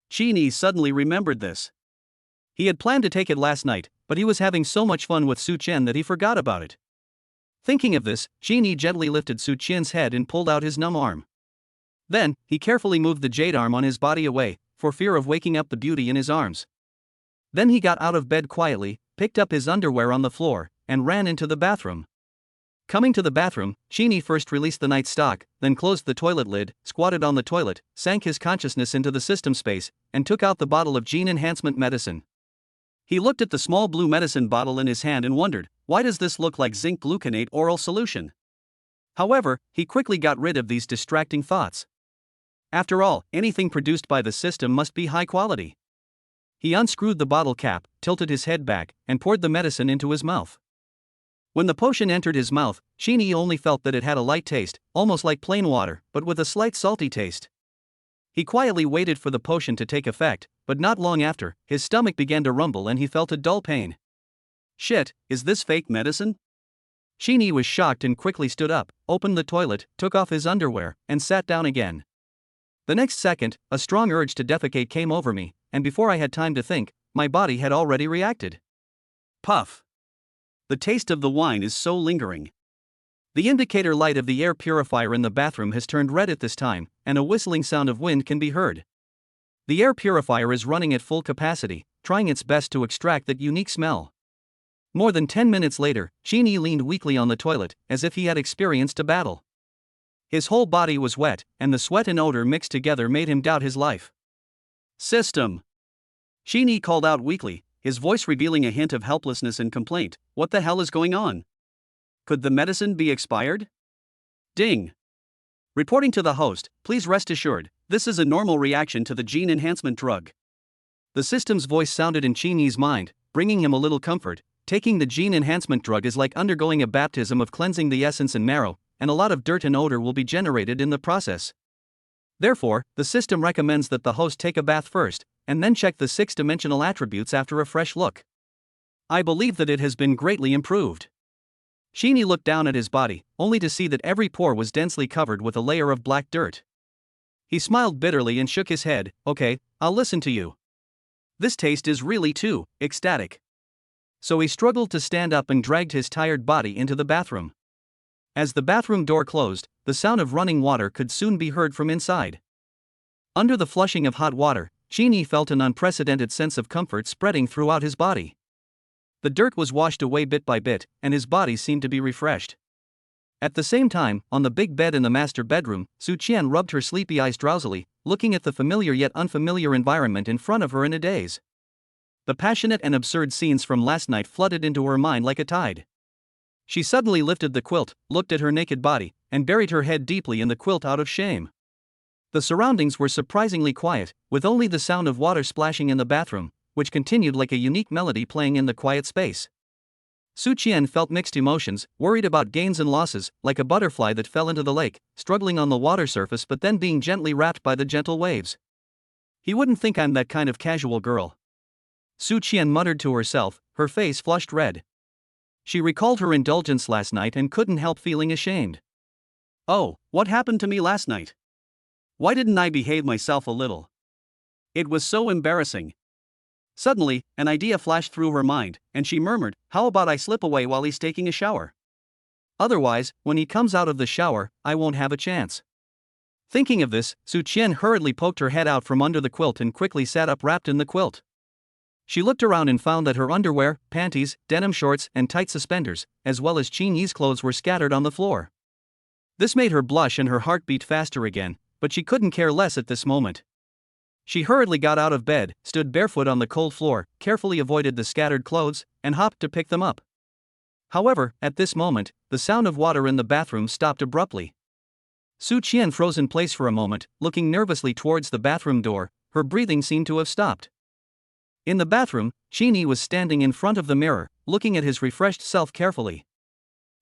Speaker 1: Cheney suddenly remembered this. He had planned to take it last night, but he was having so much fun with Su Qian that he forgot about it. Thinking of this, Cheney gently lifted Su Qian's head and pulled out his numb arm. Then, he carefully moved the jade arm on his body away, for fear of waking up the beauty in his arms. Then he got out of bed quietly, picked up his underwear on the floor, and ran into the bathroom. Coming to the bathroom, Cheney first released the night stock, then closed the toilet lid, squatted on the toilet, sank his consciousness into the system space, and took out the bottle of gene enhancement medicine. He looked at the small blue medicine bottle in his hand and wondered, why does this look like zinc gluconate oral solution? However, he quickly got rid of these distracting thoughts. After all, anything produced by the system must be high quality. He unscrewed the bottle cap, tilted his head back, and poured the medicine into his mouth. When the potion entered his mouth, Cheney only felt that it had a light taste, almost like plain water, but with a slight salty taste. He quietly waited for the potion to take effect, but not long after, his stomach began to rumble and he felt a dull pain. Shit, is this fake medicine? Cheney was shocked and quickly stood up, opened the toilet, took off his underwear, and sat down again. The next second, a strong urge to defecate came over me, and before I had time to think, my body had already reacted. Puff. The taste of the wine is so lingering. The indicator light of the air purifier in the bathroom has turned red at this time, and a whistling sound of wind can be heard. The air purifier is running at full capacity, trying its best to extract that unique smell. More than 10 minutes later, Cheney leaned weakly on the toilet, as if he had experienced a battle. His whole body was wet, and the sweat and odor mixed together made him doubt his life. System! Cheney called out weakly, his voice revealing a hint of helplessness and complaint. What the hell is going on? Could the medicine be expired? Ding! Reporting to the host, please rest assured, this is a normal reaction to the gene enhancement drug. The system's voice sounded in Cheney's mind, bringing him a little comfort. Taking the gene enhancement drug is like undergoing a baptism of cleansing the essence and marrow, and a lot of dirt and odor will be generated in the process. Therefore, the system recommends that the host take a bath first, and then check the 6-dimensional attributes after a fresh look. I believe that it has been greatly improved. Cheney looked down at his body, only to see that every pore was densely covered with a layer of black dirt. He smiled bitterly and shook his head. Okay, I'll listen to you. This taste is really too ecstatic. So he struggled to stand up and dragged his tired body into the bathroom. As the bathroom door closed, the sound of running water could soon be heard from inside. Under the flushing of hot water, Cheney felt an unprecedented sense of comfort spreading throughout his body. The dirt was washed away bit by bit, and his body seemed to be refreshed. At the same time, on the big bed in the master bedroom, Su Qian rubbed her sleepy eyes drowsily, looking at the familiar yet unfamiliar environment in front of her in a daze. The passionate and absurd scenes from last night flooded into her mind like a tide. She suddenly lifted the quilt, looked at her naked body, and buried her head deeply in the quilt out of shame. The surroundings were surprisingly quiet, with only the sound of water splashing in the bathroom, which continued like a unique melody playing in the quiet space. Su Qian felt mixed emotions, worried about gains and losses, like a butterfly that fell into the lake, struggling on the water surface but then being gently wrapped by the gentle waves. He wouldn't think I'm that kind of casual girl. Su Qian muttered to herself, her face flushed red. She recalled her indulgence last night and couldn't help feeling ashamed. Oh, what happened to me last night? Why didn't I behave myself a little? It was so embarrassing. Suddenly, an idea flashed through her mind, and she murmured, how about I slip away while he's taking a shower? Otherwise, when he comes out of the shower, I won't have a chance. Thinking of this, Su Qian hurriedly poked her head out from under the quilt and quickly sat up wrapped in the quilt. She looked around and found that her underwear, panties, denim shorts, and tight suspenders, as well as Qin Yi's clothes were scattered on the floor. This made her blush and her heart beat faster again, but she couldn't care less at this moment. She hurriedly got out of bed, stood barefoot on the cold floor, carefully avoided the scattered clothes, and hopped to pick them up. However, at this moment, the sound of water in the bathroom stopped abruptly. Su Qian froze in place for a moment, looking nervously towards the bathroom door. Her breathing seemed to have stopped. In the bathroom, Qin Yi was standing in front of the mirror, looking at his refreshed self carefully.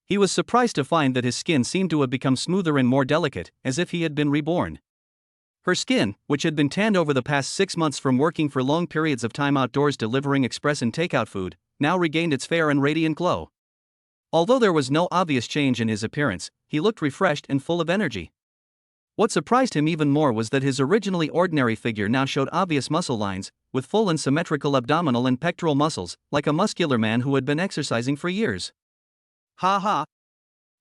Speaker 1: He was surprised to find that his skin seemed to have become smoother and more delicate, as if he had been reborn. Her skin, which had been tanned over the past 6 months from working for long periods of time outdoors delivering express and takeout food, now regained its fair and radiant glow. Although there was no obvious change in his appearance, he looked refreshed and full of energy. What surprised him even more was that his originally ordinary figure now showed obvious muscle lines, with full and symmetrical abdominal and pectoral muscles, like a muscular man who had been exercising for years. Ha ha!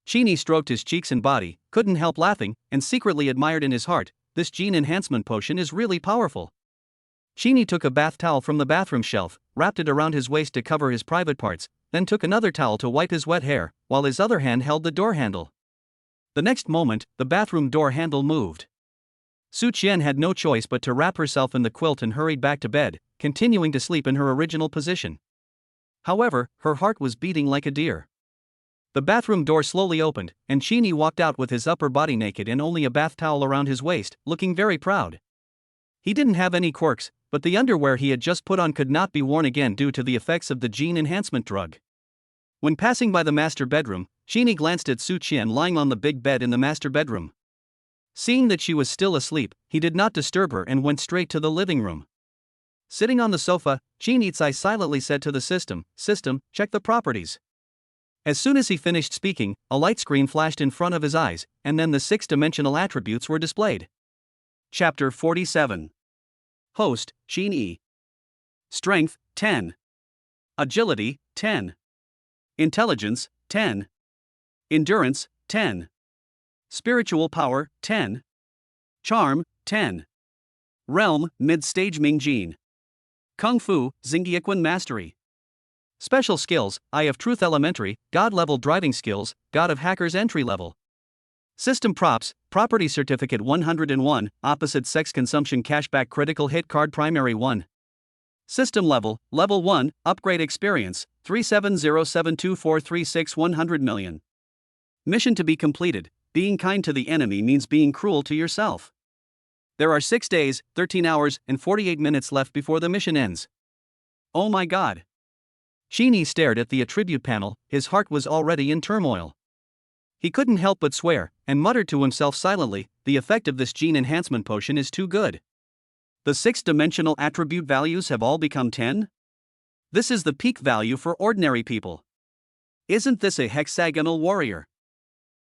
Speaker 1: Qin Yi stroked his cheeks and body, couldn't help laughing, and secretly admired in his heart, this gene enhancement potion is really powerful. Qin Yi took a bath towel from the bathroom shelf, wrapped it around his waist to cover his private parts, then took another towel to wipe his wet hair, while his other hand held the door handle. The next moment, the bathroom door handle moved. Su Qian had no choice but to wrap herself in the quilt and hurried back to bed, continuing to sleep in her original position. However, her heart was beating like a deer. The bathroom door slowly opened, and Qin Yi walked out with his upper body naked and only a bath towel around his waist, looking very proud. He didn't have any quirks, but the underwear he had just put on could not be worn again due to the effects of the gene enhancement drug. When passing by the master bedroom, Qin Yi glanced at Su Qian lying on the big bed in the master bedroom. Seeing that she was still asleep, he did not disturb her and went straight to the living room. Sitting on the sofa, Qin Yi silently said to the system, check the properties. As soon as he finished speaking, a light screen flashed in front of his eyes, and then the 6-dimensional attributes were displayed. Chapter 47. Host, Qin Yi. Strength, 10. Agility, 10. Intelligence, 10. Endurance, 10. Spiritual power, 10. Charm, 10. Realm, mid-stage Ming Gene. Kung Fu, Xingyiquan Mastery. Special skills, Eye of Truth Elementary, God-level driving skills, God of Hackers entry level. System props, Property Certificate 101, Opposite Sex Consumption Cashback Critical Hit Card Primary 1. System level, Level 1, Upgrade Experience, 37072436 100 million. Mission to be completed, being kind to the enemy means being cruel to yourself. There are 6 days, 13 hours, and 48 minutes left before the mission ends. Oh my god. Qin Yi stared at the attribute panel, his heart was already in turmoil. He couldn't help but swear, and muttered to himself silently, the effect of this gene enhancement potion is too good. The 6-dimensional attribute values have all become 10? This is the peak value for ordinary people. Isn't this a hexagonal warrior?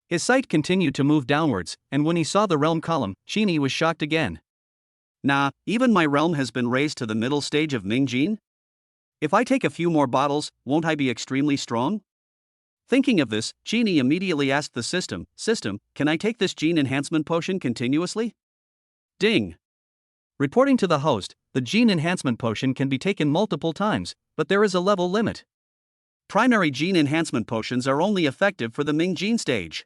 Speaker 1: His sight continued to move downwards, and when he saw the realm column, Qin Yi was shocked again. Nah, even my realm has been raised to the middle stage of Ming Gene? If I take a few more bottles, won't I be extremely strong? Thinking of this, Qin Yi immediately asked the system, can I take this gene enhancement potion continuously? Ding! Reporting to the host, the gene enhancement potion can be taken multiple times, but there is a level limit. Primary gene enhancement potions are only effective for the Ming Gene stage.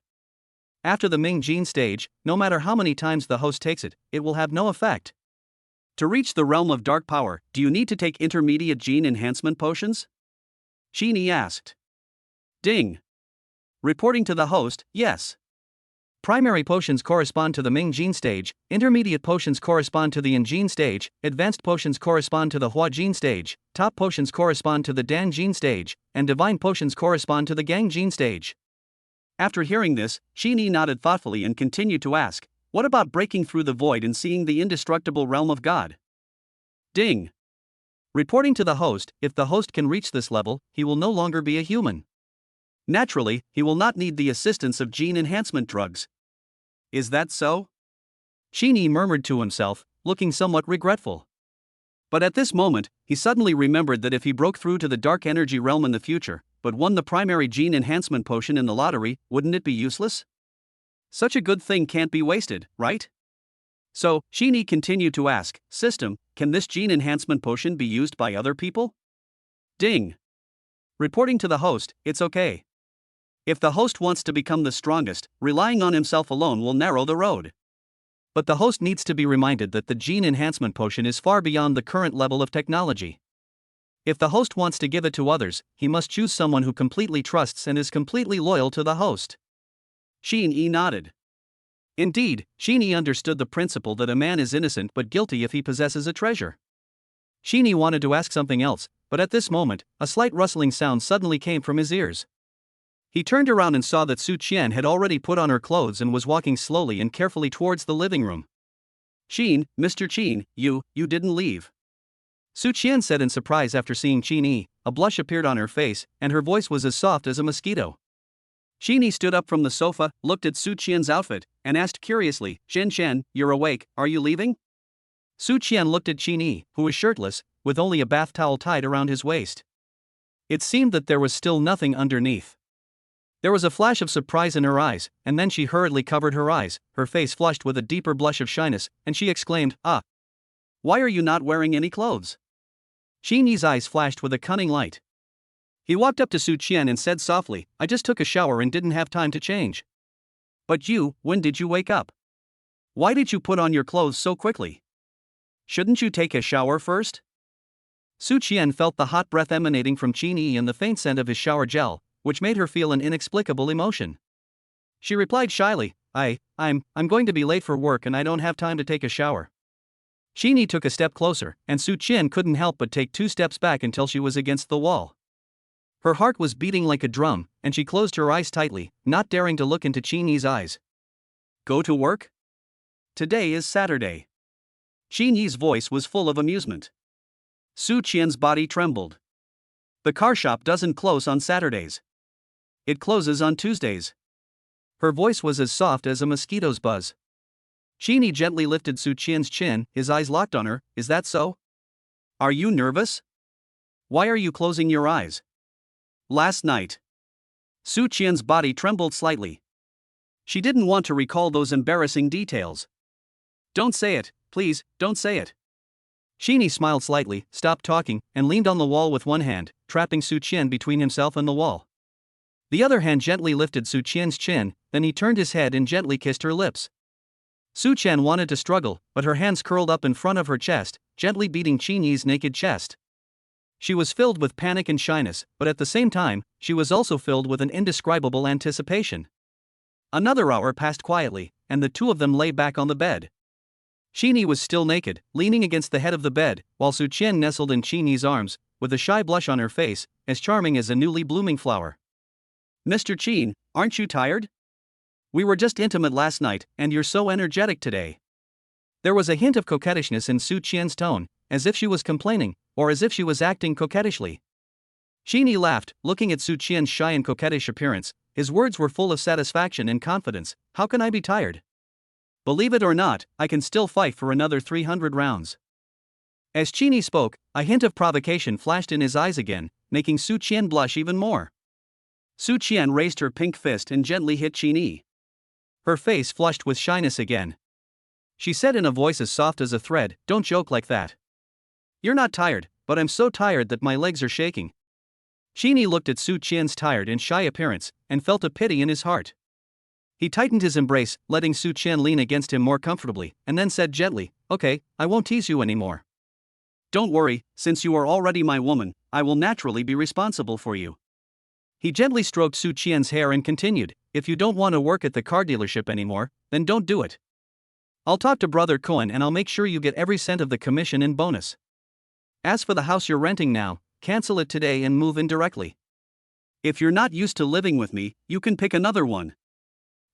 Speaker 1: After the Ming Gene stage, no matter how many times the host takes it, it will have no effect. To reach the realm of dark power, do you need to take intermediate gene enhancement potions? Qin Yi asked. Ding! Reporting to the host, yes. Primary potions correspond to the Ming Gene stage, intermediate potions correspond to the Yin Gene stage, advanced potions correspond to the Hua Gene stage, top potions correspond to the Dan Gene stage, and divine potions correspond to the Gang Gene stage. After hearing this, Qin Yi nodded thoughtfully and continued to ask, what about breaking through the void and seeing the indestructible realm of God?
Speaker 2: Ding. Reporting to the host, if the host can reach this level, he will no longer be a human. Naturally, he will not need the assistance of gene enhancement drugs. Is that so? Qin murmured to himself, looking somewhat regretful. But at this moment, he suddenly remembered that if he broke through to the dark energy realm in the future, but won the primary gene enhancement potion in the lottery, wouldn't it be useless? Such a good thing can't be wasted, right? So, Qin continued to ask, System, can this gene enhancement potion be used by other people? Ding. Reporting to the host, it's okay. If the host wants to become the strongest, relying on himself alone will narrow the road. But the host needs to be reminded that the gene enhancement potion is far beyond the current level of technology. If the host wants to give it to others, he must choose someone who completely trusts and is completely loyal to the host. Qin nodded. Indeed, Qin understood the principle that a man is innocent but guilty if he possesses a treasure. Qin wanted to ask something else, but at this moment, a slight rustling sound suddenly came from his ears. He turned around and saw that Su Qian had already put on her clothes and was walking slowly and carefully towards the living room. Qin, Mr. Qin, you didn't leave. Su Qian said in surprise after seeing Qin. A blush appeared on her face, and her voice was as soft as a mosquito. Qin stood up from the sofa, looked at Su Qian's outfit, and asked curiously, Shen, you're awake, are you leaving? Su Qian looked at Qin, who was shirtless, with only a bath towel tied around his waist. It seemed that there was still nothing underneath. There was a flash of surprise in her eyes, and then she hurriedly covered her eyes, her face flushed with a deeper blush of shyness, and she exclaimed, Ah! Why are you not wearing any clothes? Qin's eyes flashed with a cunning light. He walked up to Su Qian and said softly, I just took a shower and didn't have time to change. But you, when did you wake up? Why did you put on your clothes so quickly? Shouldn't you take a shower first? Su Qian felt the hot breath emanating from Qin and the faint scent of his shower gel, which made her feel an inexplicable emotion. She replied shyly, I'm going to be late for work and I don't have time to take a shower. Qin took a step closer, and Su Qian couldn't help but take 2 steps back until she was against the wall. Her heart was beating like a drum, and she closed her eyes tightly, not daring to look into Qin's eyes. Go to work? Today is Saturday. Qin's voice was full of amusement. Su Qian's body trembled. The car shop doesn't close on Saturdays. It closes on Tuesdays. Her voice was as soft as a mosquito's buzz. Qin gently lifted Su Qian's chin, his eyes locked on her, is that so? Are you nervous? Why are you closing your eyes? Last night. Su Qian's body trembled slightly. She didn't want to recall those embarrassing details. Don't say it, please, don't say it. Qin smiled slightly, stopped talking, and leaned on the wall with one hand, trapping Su Qian between himself and the wall. The other hand gently lifted Su Qian's chin, then he turned his head and gently kissed her lips. Su Qian wanted to struggle, but her hands curled up in front of her chest, gently beating Qin's naked chest. She was filled with panic and shyness, but at the same time, she was also filled with an indescribable anticipation. Another hour passed quietly, and the two of them lay back on the bed. Qin was still naked, leaning against the head of the bed, while Su Qian nestled in Qin's arms, with a shy blush on her face, as charming as a newly blooming flower. Mr. Qin, aren't you tired? We were just intimate last night, and you're so energetic today. There was a hint of coquettishness in Su Qian's tone, as if she was complaining, or as if she was acting coquettishly. Qin laughed, looking at Su Qian's shy and coquettish appearance. His words were full of satisfaction and confidence. How can I be tired? Believe it or not, I can still fight for another 300 rounds. As Qin spoke, a hint of provocation flashed in his eyes again, making Su Qian blush even more. Su Qian raised her pink fist and gently hit Qin. Her face flushed with shyness again. She said in a voice as soft as a thread, Don't joke like that. You're not tired, but I'm so tired that my legs are shaking. Qin looked at Su Qian's tired and shy appearance, and felt a pity in his heart. He tightened his embrace, letting Su Qian lean against him more comfortably, and then said gently, Okay, I won't tease you anymore. Don't worry, since you are already my woman, I will naturally be responsible for you. He gently stroked Su Qian's hair and continued, If you don't want to work at the car dealership anymore, then don't do it. I'll talk to Brother Cohen and I'll make sure you get every cent of the commission and bonus. As for the house you're renting now, cancel it today and move in directly. If you're not used to living with me, you can pick another one.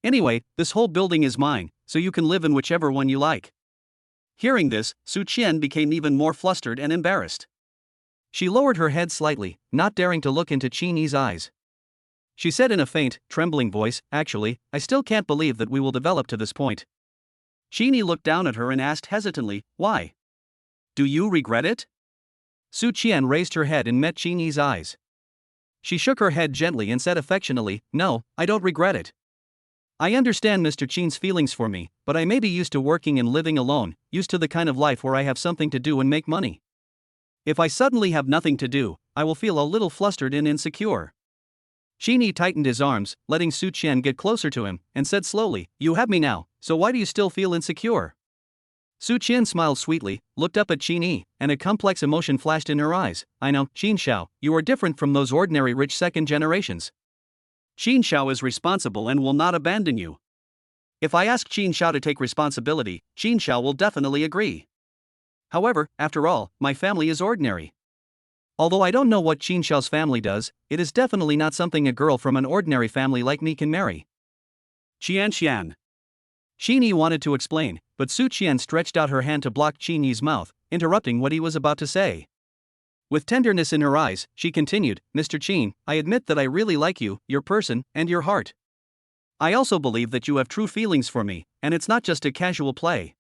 Speaker 2: Anyway, this whole building is mine, so you can live in whichever one you like. Hearing this, Su Qian became even more flustered and embarrassed.
Speaker 1: She lowered her head slightly, not daring to look into Qin Yi's eyes. She said in a faint, trembling voice, "Actually, I still can't believe that we will develop to this point."
Speaker 2: Qin Yi looked down at her and asked hesitantly, "Why? Do you regret it?"
Speaker 1: Su Qian raised her head and met Qin Yi's eyes. She shook her head gently and said affectionately, "No, I don't regret it. I understand Mr. Qin's feelings for me, but I may be used to working and living alone, used to the kind of life where I have something to do and make money. If I suddenly have nothing to do, I will feel a little flustered and insecure." Qin Yi tightened his arms, letting Su Qian get closer to him, and said slowly, "You have me now, so why do you still feel insecure?" Su Qian smiled sweetly, looked up at Qin Yi, and a complex emotion flashed in her eyes. "I know, Qin Xiao, you are different from those ordinary rich second generations.
Speaker 2: Qin Xiao is responsible and will not abandon you. If I ask Qin Xiao to take responsibility, Qin Xiao will definitely agree. However, after all, my family is ordinary.
Speaker 1: Although I don't know what Qin Xiao's family does, it is definitely not something a girl from an ordinary family like me can marry."
Speaker 2: Qian.
Speaker 1: Qin Yi wanted to explain, but Su Qian stretched out her hand to block Qin Yi's mouth, interrupting what he was about to say. With tenderness in her eyes, she continued, "Mr. Qin, I admit that I really like you, your person, and your heart. I also believe that you have true feelings for me, and it's not just a casual play.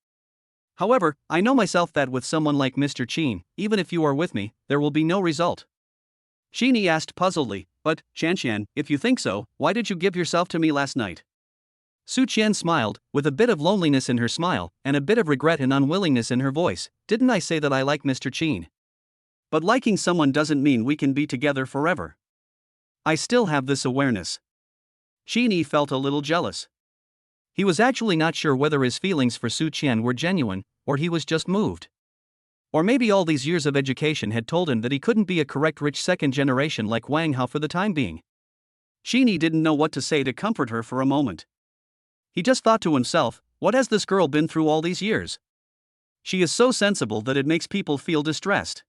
Speaker 1: However, I know myself that with someone like Mr. Qin, even if you are with me, there will be no result."
Speaker 2: Qin Yi asked puzzledly, "But, Qian, if you think so, why did you give yourself to me last night?"
Speaker 1: Su Qian smiled, with a bit of loneliness in her smile, and a bit of regret and unwillingness in her voice. "Didn't I say that I like Mr. Qin?
Speaker 2: But liking someone doesn't mean we can be together forever. I still have this awareness."
Speaker 1: Qin Yi felt a little jealous. He was actually not sure whether his feelings for Su Qian were genuine, or he was just moved. Or maybe all these years of education had told him that he couldn't be a correct rich second generation like Wang Hao for the time being.
Speaker 2: Qin Yi didn't know what to say to comfort her for a moment. He just thought to himself, what has this girl been through all these years? She is so sensible that it makes people feel distressed.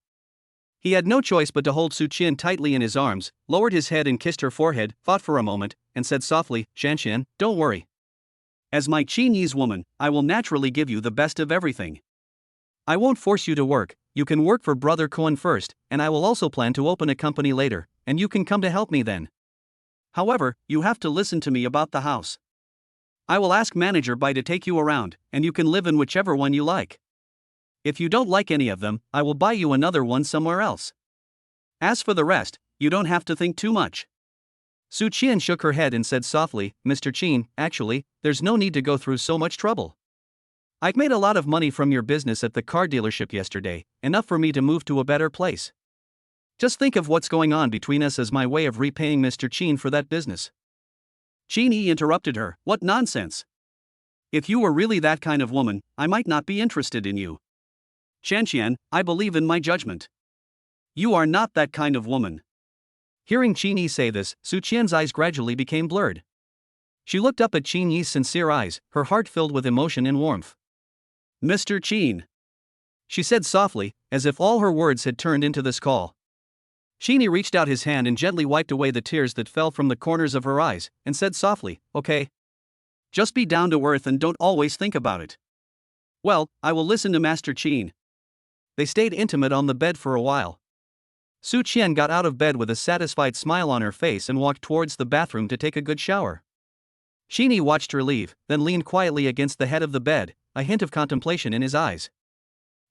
Speaker 1: He had no choice but to hold Su Qian tightly in his arms, lowered his head and kissed her forehead, thought for a moment, and said softly, "Qian, don't worry.
Speaker 2: As my Qin Yi's woman, I will naturally give you the best of everything.
Speaker 1: I won't force you to work, you can work for Brother Koan first, and I will also plan to open a company later, and you can come to help me then.
Speaker 2: However, you have to listen to me about the house. I will ask Manager Bai to take you around, and you can live in whichever one you like. If you don't like any of them, I will buy you another one somewhere else. As for the rest, you don't have to think too much."
Speaker 1: Su Qian shook her head and said softly, "Mr. Qin, actually, there's no need to go through so much trouble. I've made a lot of money from your business at the car dealership yesterday, enough for me to move to a better place. Just think of what's going on between us as my way of repaying Mr. Qin for that business."
Speaker 2: Qin Yi interrupted her, "What nonsense! If you were really that kind of woman, I might not be interested in you. Qian, I believe in my judgment. You are not that kind of woman."
Speaker 1: Hearing Qin Yi say this, Su Qian's eyes gradually became blurred. She looked up at Qin Yi's sincere eyes, her heart filled with emotion and warmth.
Speaker 2: "Mr. Qin,"
Speaker 1: she said softly, as if all her words had turned into this call. Qin Yi reached out his hand and gently wiped away the tears that fell from the corners of her eyes, and said softly, "Okay.
Speaker 2: Just be down to earth and don't always think about it." "Well, I will listen to Master Qin."
Speaker 1: They stayed intimate on the bed for a while. Su Qian got out of bed with a satisfied smile on her face and walked towards the bathroom to take a good shower. Qin Yi watched her leave, then leaned quietly against the head of the bed, a hint of contemplation in his eyes.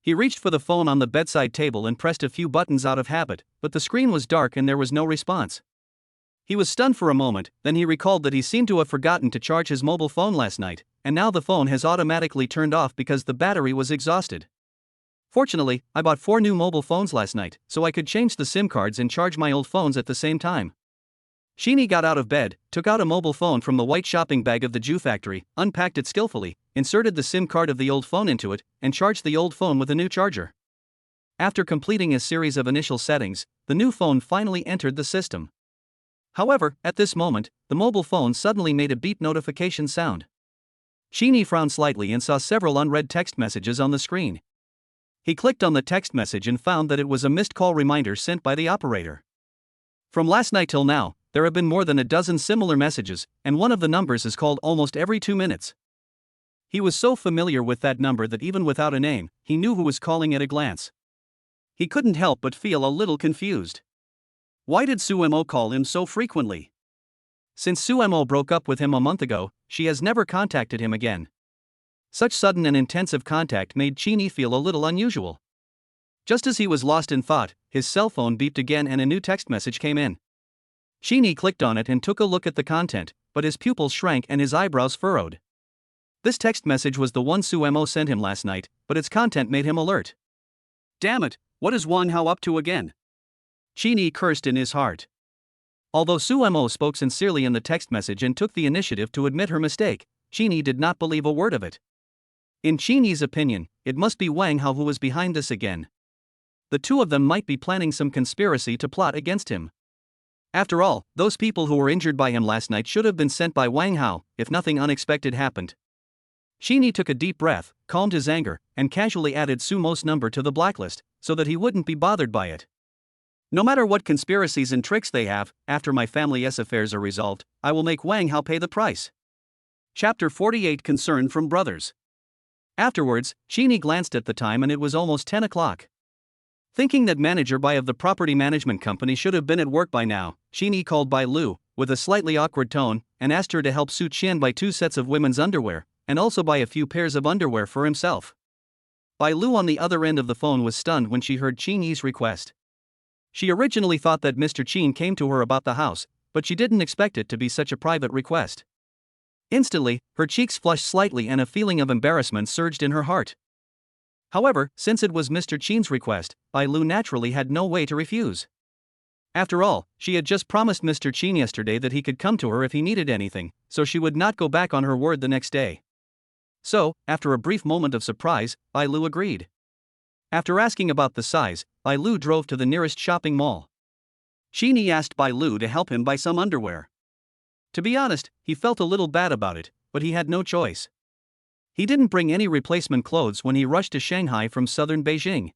Speaker 1: He reached for the phone on the bedside table and pressed a few buttons out of habit, but the screen was dark and there was no response. He was stunned for a moment, then he recalled that he seemed to have forgotten to charge his mobile phone last night, and now the phone has automatically turned off because the battery was exhausted. Fortunately, I bought 4 new mobile phones last night, so I could change the SIM cards and charge my old phones at the same time. Qin Yi got out of bed, took out a mobile phone from the white shopping bag of the Jew factory, unpacked it skillfully, inserted the SIM card of the old phone into it, and charged the old phone with a new charger. After completing a series of initial settings, the new phone finally entered the system. However, at this moment, the mobile phone suddenly made a beep notification sound. Qin Yi frowned slightly and saw several unread text messages on the screen. He clicked on the text message and found that it was a missed call reminder sent by the operator. From last night till now, there have been more than a dozen similar messages, and one of the numbers is called almost every 2 minutes. He was so familiar with that number that even without a name, he knew who was calling at a glance. He couldn't help but feel a little confused. Why did Suemo call him so frequently? Since Suemo broke up with him a month ago, she has never contacted him again. Such sudden and intensive contact made Chini feel a little unusual. Just as he was lost in thought, his cell phone beeped again and a new text message came in. Chini clicked on it and took a look at the content, but his pupils shrank and his eyebrows furrowed. This text message was the one Suemo sent him last night, but its content made him alert. Damn it, what is Wang Hao up to again? Chini cursed in his heart. Although Suemo spoke sincerely in the text message and took the initiative to admit her mistake, Chini did not believe a word of it. In Chini's opinion, it must be Wang Hao who was behind this again. The two of them might be planning some conspiracy to plot against him. After all, those people who were injured by him last night should have been sent by Wang Hao, if nothing unexpected happened. Chini took a deep breath, calmed his anger, and casually added Sumo's number to the blacklist, so that he wouldn't be bothered by it. No matter what conspiracies and tricks they have, after my family's affairs are resolved, I will make Wang Hao pay the price. Chapter 48 Concern from Brothers. Afterwards, Chini glanced at the time and it was almost 10 o'clock. Thinking that manager Bai of the property management company should have been at work by now, Chini called Bai Lu, with a slightly awkward tone, and asked her to help Su Qian buy 2 sets of women's underwear, and also buy a few pairs of underwear for himself. Bai Lu on the other end of the phone was stunned when she heard Chini's request. She originally thought that Mr. Qin came to her about the house, but she didn't expect it to be such a private request. Instantly, her cheeks flushed slightly and a feeling of embarrassment surged in her heart. However, since it was Mr. Qin's request, Bai Lu naturally had no way to refuse. After all, she had just promised Mr. Qin yesterday that he could come to her if he needed anything, so she would not go back on her word the next day. So, after a brief moment of surprise, Bai Lu agreed. After asking about the size, Bai Lu drove to the nearest shopping mall. Chini asked Bai Lu to help him buy some underwear. To be honest, he felt a little bad about it, but he had no choice. He didn't bring any replacement clothes when he rushed to Shanghai from southern Beijing.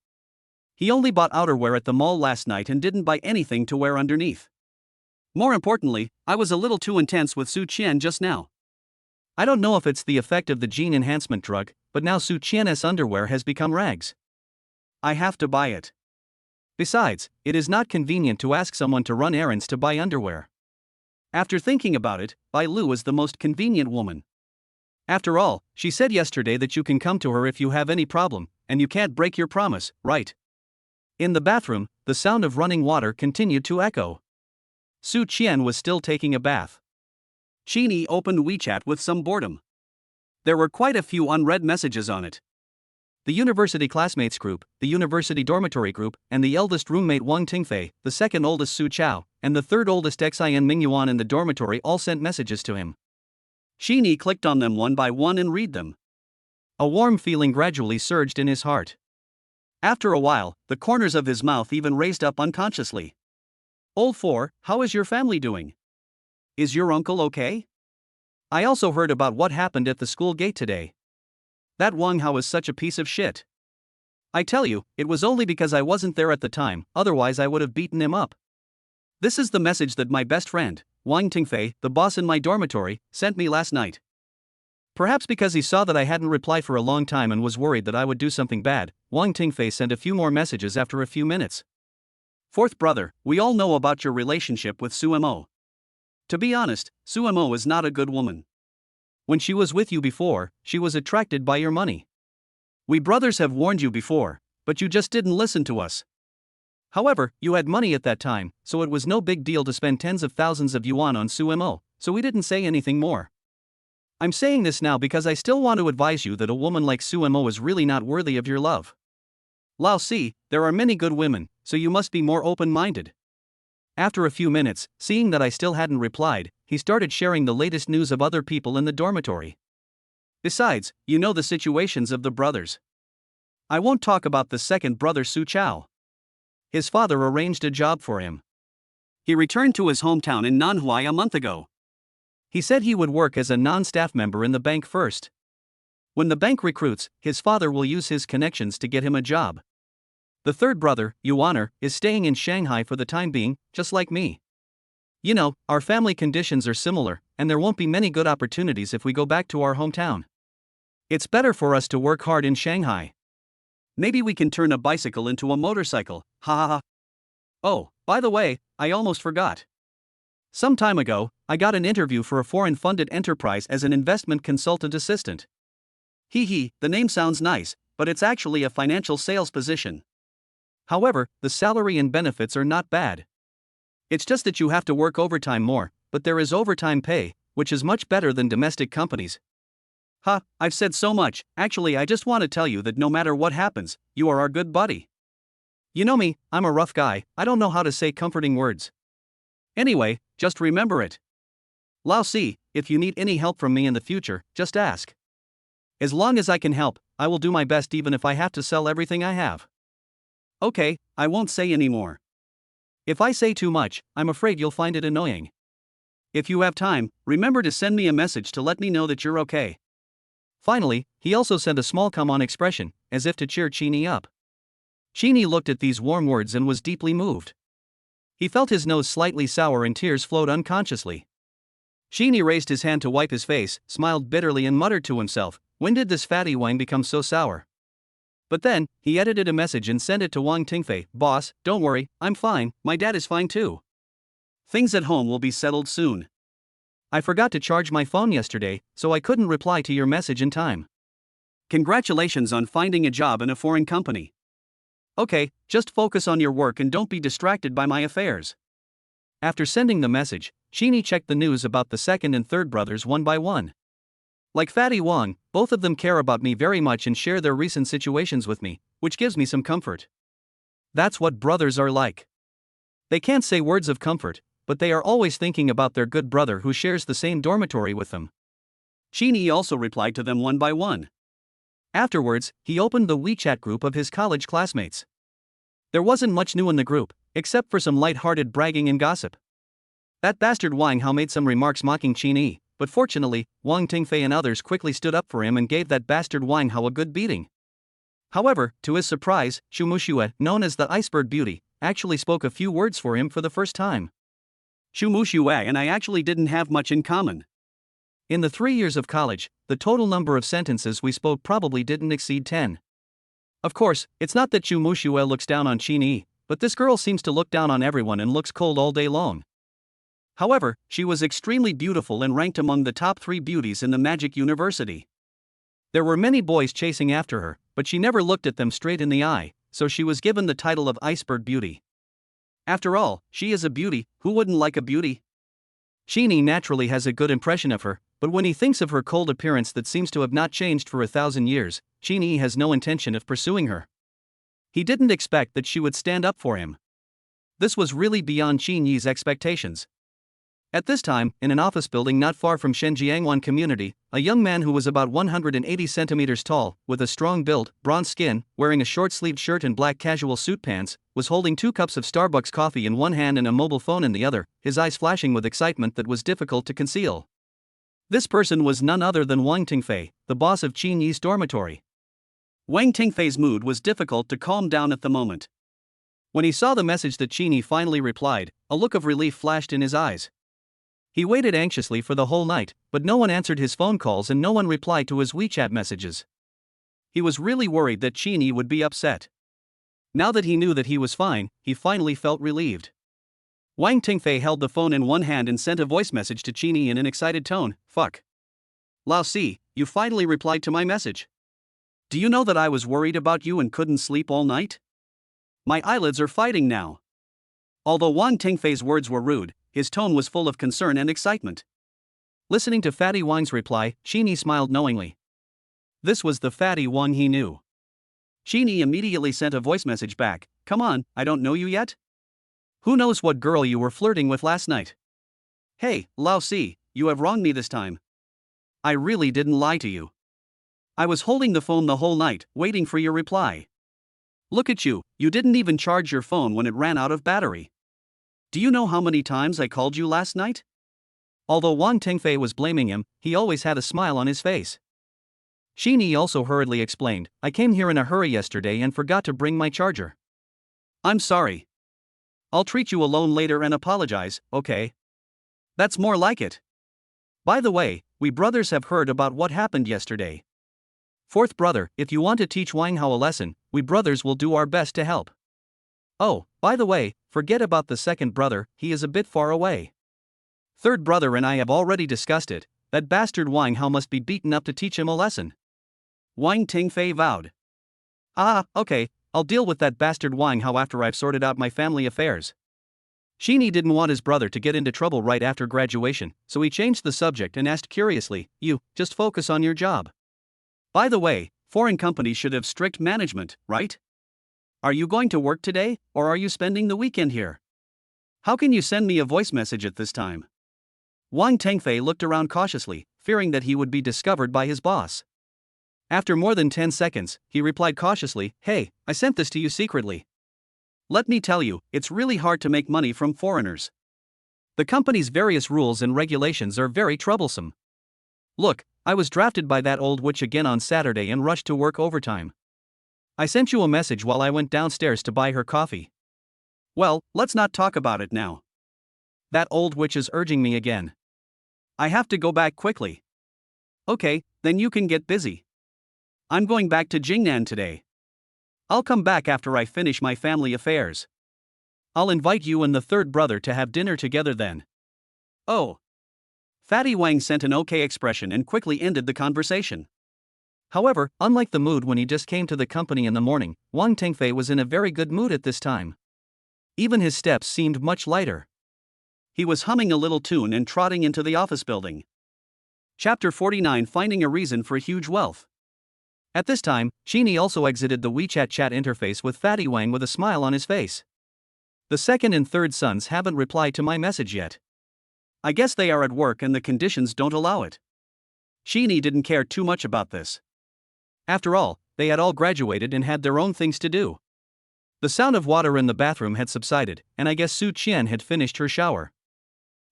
Speaker 1: He only bought outerwear at the mall last night and didn't buy anything to wear underneath. More importantly, I was a little too intense with Su Qian just now. I don't know if it's the effect of the gene enhancement drug, but now Su Qian's underwear has become rags. I have to buy it. Besides, it is not convenient to ask someone to run errands to buy underwear. After thinking about it, Bai Lu is the most convenient woman. After all, she said yesterday that you can come to her if you have any problem, and you can't break your promise, right? In the bathroom, the sound of running water continued to echo. Su Qian was still taking a bath. Chini opened WeChat with some boredom. There were quite a few unread messages on it. The university classmates group, the university dormitory group, and the eldest roommate Wang Tingfei, the second oldest Su Chao, and the third oldest Xin Mingyuan in the dormitory all sent messages to him. Chini clicked on them one by one and read them. A warm feeling gradually surged in his heart. After a while, the corners of his mouth even raised up unconsciously. Old 4, how is your family doing? Is your uncle okay? I also heard about what happened at the school gate today. That Wang Hao is such a piece of shit. I tell you, it was only because I wasn't there at the time, otherwise I would have beaten him up. This is the message that my best friend, Wang Tingfei, the boss in my dormitory, sent me last night. Perhaps because he saw that I hadn't replied for a long time and was worried that I would do something bad, Wang Tingfei sent a few more messages after a few minutes. Fourth brother, we all know about your relationship with Suemo. To be honest, Suemo is not a good woman. When she was with you before, she was attracted by your money. We brothers have warned you before, but you just didn't listen to us. However, you had money at that time, so it was no big deal to spend tens of thousands of yuan on Suemo, so we didn't say anything more. I'm saying this now because I still want to advise you that a woman like Suemo is really not worthy of your love. Lao Si, there are many good women, so you must be more open-minded. After a few minutes, seeing that I still hadn't replied, he started sharing the latest news of other people in the dormitory. Besides, you know the situations of the brothers. I won't talk about the second brother Su Chao. His father arranged a job for him. He returned to his hometown in Nanhua a month ago. He said he would work as a non-staff member in the bank first. When the bank recruits, his father will use his connections to get him a job. The third brother, Yuaner, is staying in Shanghai for the time being, just like me. You know, our family conditions are similar, and there won't be many good opportunities if we go back to our hometown. It's better for us to work hard in Shanghai. Maybe we can turn a bicycle into a motorcycle, ha ha ha. Oh, by the way, I almost forgot. Some time ago, I got an interview for a foreign-funded enterprise as an investment consultant assistant. Hee, the name sounds nice, but it's actually a financial sales position. However, the salary and benefits are not bad. It's just that you have to work overtime more, but there is overtime pay, which is much better than domestic companies. Ha, I've said so much. Actually, I just want to tell you that no matter what happens, you are our good buddy. You know me, I'm a rough guy, I don't know how to say comforting words. Anyway, just remember it. Lao Si, if you need any help from me in the future, just ask. As long as I can help, I will do my best even if I have to sell everything I have. Okay, I won't say any more. If I say too much, I'm afraid you'll find it annoying. If you have time, remember to send me a message to let me know that you're okay. Finally, he also sent a small come on expression, as if to cheer Chini up. Chini looked at these warm words and was deeply moved. He felt his nose slightly sour and tears flowed unconsciously. Chini raised his hand to wipe his face, smiled bitterly and muttered to himself, when did this fatty wine become so sour? But then, he edited a message and sent it to Wang Tingfei, boss, don't worry, I'm fine, my dad is fine too. Things at home will be settled soon. I forgot to charge my phone yesterday, so I couldn't reply to your message in time. Congratulations on finding a job in a foreign company. Okay, just focus on your work and don't be distracted by my affairs. After sending the message, Chini checked the news about the second and third brothers one by one. Like Fatty Wang, both of them care about me very much and share their recent situations with me, which gives me some comfort. That's what brothers are like. They can't say words of comfort, but they are always thinking about their good brother who shares the same dormitory with them. Chini also replied to them one by one. Afterwards, he opened the WeChat group of his college classmates. There wasn't much new in the group, except for some light-hearted bragging and gossip. That bastard Wang Hao made some remarks mocking Chini, but fortunately, Wang Tingfei and others quickly stood up for him and gave that bastard Wang Hao a good beating. However, to his surprise, Xu Muxue, known as the Iceberg Beauty, actually spoke a few words for him for the first time. Xu Muxue and I actually didn't have much in common. In the 3 years of college, the total number of sentences we spoke probably didn't exceed 10. Of course, it's not that Xu Muxue looks down on Chini, but this girl seems to look down on everyone and looks cold all day long. However, she was extremely beautiful and ranked among the top 3 beauties in the Magic University. There were many boys chasing after her, but she never looked at them straight in the eye, so she was given the title of Iceberg Beauty. After all, she is a beauty, who wouldn't like a beauty? Chini naturally has a good impression of her, but when he thinks of her cold appearance that seems to have not changed for 1,000 years, Chini has no intention of pursuing her. He didn't expect that she would stand up for him. This was really beyond Chini's expectations. At this time, in an office building not far from Shenjiangwan community, a young man who was about 180 centimeters tall, with a strong build, bronze skin, wearing a short-sleeved shirt and black casual suit pants, was holding 2 cups of Starbucks coffee in one hand and a mobile phone in the other, his eyes flashing with excitement that was difficult to conceal. This person was none other than Wang Tingfei, the boss of Qin Yi's dormitory. Wang Tingfei's mood was difficult to calm down at the moment. When he saw the message that Qin Yi finally replied, a look of relief flashed in his eyes. He waited anxiously for the whole night, but no one answered his phone calls and no one replied to his WeChat messages. He was really worried that Qin Yi would be upset. Now that he knew that he was fine, he finally felt relieved. Wang Tingfei held the phone in one hand and sent a voice message to Qin Yi in an excited tone, "Fuck. Lao Si, you finally replied to my message. Do you know that I was worried about you and couldn't sleep all night? My eyelids are fighting now." Although Wang Tingfei's words were rude, his tone was full of concern and excitement. Listening to Fatty Wang's reply, Qin Yi smiled knowingly. This was the Fatty Wang he knew. Qin Yi immediately sent a voice message back, "Come on, I don't know you yet? Who knows what girl you were flirting with last night? Hey, Lao Si, you have wronged me this time. I really didn't lie to you. I was holding the phone the whole night, waiting for your reply. Look at you, you didn't even charge your phone when it ran out of battery. Do you know how many times I called you last night?" Although Wang Tingfei was blaming him, he always had a smile on his face. Qin Yi also hurriedly explained, "I came here in a hurry yesterday and forgot to bring my charger. I'm sorry. I'll treat you alone later and apologize, okay? That's more like it. By the way, we brothers have heard about what happened yesterday. Fourth brother, if you want to teach Wang Hao a lesson, we brothers will do our best to help. Oh, by the way, forget about the second brother, he is a bit far away. Third brother and I have already discussed it, that bastard Wang Hao must be beaten up to teach him a lesson. Wang Tingfei vowed. Ah, okay, I'll deal with that bastard Wang Hao after I've sorted out my family affairs. Sheeny didn't want his brother to get into trouble right after graduation, so he changed the subject and asked curiously, you, just focus on your job. By the way, foreign companies should have strict management, right? Are you going to work today, or are you spending the weekend here? How can you send me a voice message at this time? Wang Tengfei looked around cautiously, fearing that he would be discovered by his boss. After more than 10 seconds, he replied cautiously, hey, I sent this to you secretly. Let me tell you, it's really hard to make money from foreigners. The company's various rules and regulations are very troublesome. Look, I was drafted by that old witch again on Saturday and rushed to work overtime. I sent you a message while I went downstairs to buy her coffee. Well, let's not talk about it now. That old witch is urging me again. I have to go back quickly. Okay, then you can get busy. I'm going back to Jingnan today. I'll come back after I finish my family affairs. I'll invite you and the third brother to have dinner together then. Oh. Fatty Wang sent an okay expression and quickly ended the conversation. However, unlike the mood when he just came to the company in the morning, Wang Tengfei was in a very good mood at this time. Even his steps seemed much lighter. He was humming a little tune and trotting into the office building. Chapter 49, Finding a Reason for Huge Wealth. At this time, Sheeny also exited the WeChat chat interface with Fatty Wang with a smile on his face. The second and third sons haven't replied to my message yet. I guess they are at work and the conditions don't allow it. Sheeny didn't care too much about this. After all, they had all graduated and had their own things to do. The sound of water in the bathroom had subsided, and I guess Su Qian had finished her shower.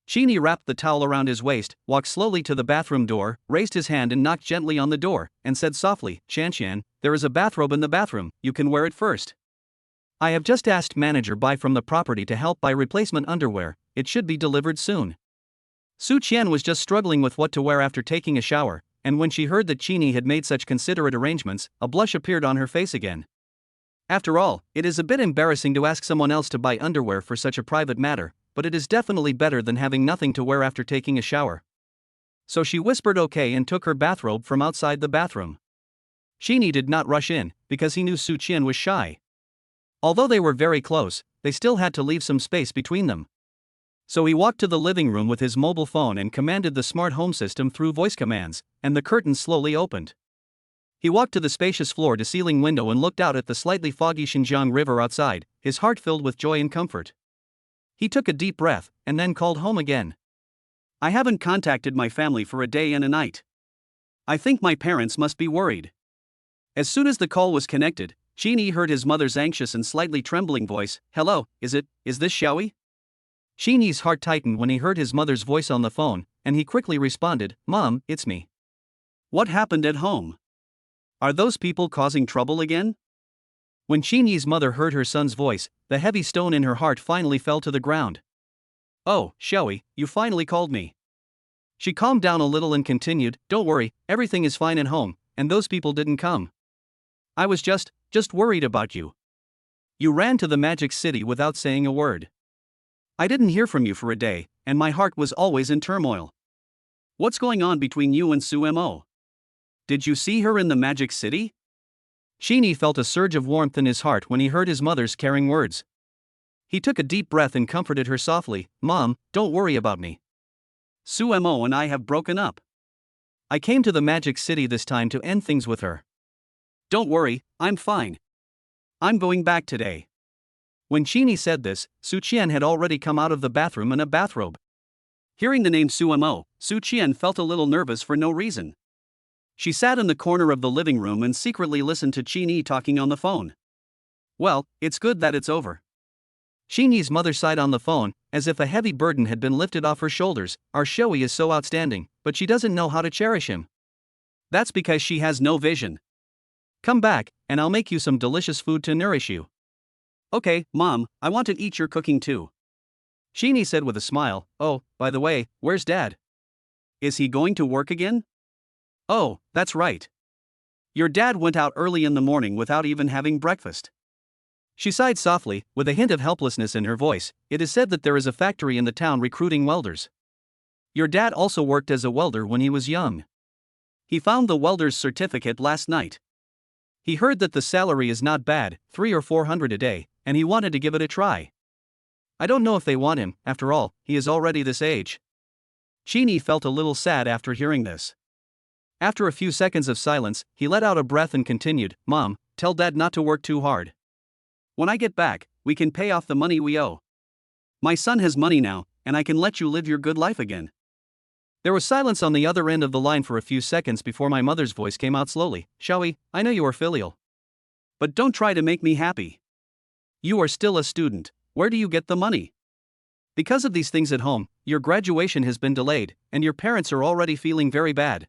Speaker 1: Sheeny wrapped the towel around his waist, walked slowly to the bathroom door, raised his hand and knocked gently on the door, and said softly, Qian, there is a bathrobe in the bathroom, you can wear it first. I have just asked manager Bai from the property to help buy replacement underwear, it should be delivered soon. Su Qian was just struggling with what to wear after taking a shower, and when she heard that Sheeny had made such considerate arrangements, a blush appeared on her face again. After all, it is a bit embarrassing to ask someone else to buy underwear for such a private matter, but it is definitely better than having nothing to wear after taking a shower. So she whispered okay and took her bathrobe from outside the bathroom. Sheeny did not rush in, because he knew Su Qian was shy. Although they were very close, they still had to leave some space between them. So he walked to the living room with his mobile phone and commanded the smart home system through voice commands, and the curtains slowly opened. He walked to the spacious floor-to-ceiling window and looked out at the slightly foggy Xinjiang River outside, his heart filled with joy and comfort. He took a deep breath, and then called home again. I haven't contacted my family for a day and a night. I think my parents must be worried. As soon as the call was connected, Sheeny heard his mother's anxious and slightly trembling voice, hello, is this Xiaoyi? Sheeny's heart tightened when he heard his mother's voice on the phone, and he quickly responded, Mom, it's me. What happened at home? Are those people causing trouble again? When Sheeny's mother heard her son's voice, the heavy stone in her heart finally fell to the ground. Oh, Xiaoyi, you finally called me. She calmed down a little and continued, don't worry, everything is fine at home, and those people didn't come. I was just worried about you. You ran to the Magic City without saying a word. I didn't hear from you for a day, and my heart was always in turmoil. What's going on between you and Su Mo? Did you see her in the Magic City? Sheeny felt a surge of warmth in his heart when he heard his mother's caring words. He took a deep breath and comforted her softly, Mom, don't worry about me. Su Mo and I have broken up. I came to the Magic City this time to end things with her. Don't worry, I'm fine. I'm going back today. When Sheeny said this, Su Qian had already come out of the bathroom in a bathrobe. Hearing the name Su Mo, Su Qian felt a little nervous for no reason. She sat in the corner of the living room and secretly listened to Sheeny talking on the phone. Well, it's good that it's over. Sheeny's mother sighed on the phone, as if a heavy burden had been lifted off her shoulders. Our Xiaoyi is so outstanding, but she doesn't know how to cherish him. That's because she has no vision. Come back, and I'll make you some delicious food to nourish you. Okay, Mom, I want to eat your cooking too. Sheeny said with a smile, oh, by the way, where's Dad? Is he going to work again? Oh, that's right.
Speaker 2: Your dad went out early in the morning without even having breakfast.
Speaker 1: She sighed softly, with a hint of helplessness in her voice. It is said that there is a factory in the town recruiting welders. Your dad also worked as a welder when he was young.
Speaker 2: He found the welder's certificate last night.
Speaker 1: He heard that the salary is not bad, $300 or $400 a day, and he wanted to give it a try. I don't know if they want him, after all, he is already this age.
Speaker 2: Chini felt a little sad after hearing this.
Speaker 1: After a few seconds of silence, he let out a breath and continued, Mom, tell Dad not to work too hard.
Speaker 2: When I get back, we can pay off the money we owe. My son has money now, and I can let you live your good life again.
Speaker 1: There was silence on the other end of the line for a few seconds before my mother's voice came out slowly. Shawi, I know you are filial.
Speaker 2: But don't try to make me happy.
Speaker 1: You are still a student. Where do you get the money? Because of these things at home, your graduation has been delayed, and your parents are already feeling very bad.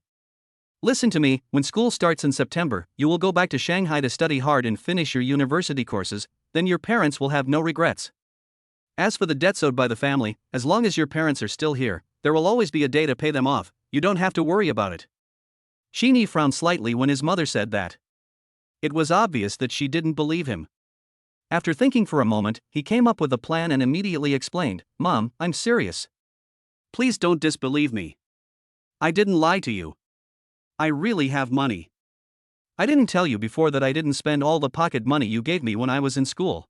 Speaker 1: Listen to me, when school starts in September, you will go back to Shanghai to study hard and finish your university courses, then your parents will have no regrets. As for the debts owed by the family, as long as your parents are still here, there will always be a day to pay them off, you don't have to worry about it. Chini frowned slightly when his mother said that. It was obvious that she didn't believe him. After thinking for a moment, he came up with a plan and immediately explained, Mom, I'm serious.
Speaker 2: Please don't disbelieve me. I didn't lie to you. I really have money.
Speaker 1: I didn't tell you before that I didn't spend all the pocket money you gave me when I was in school.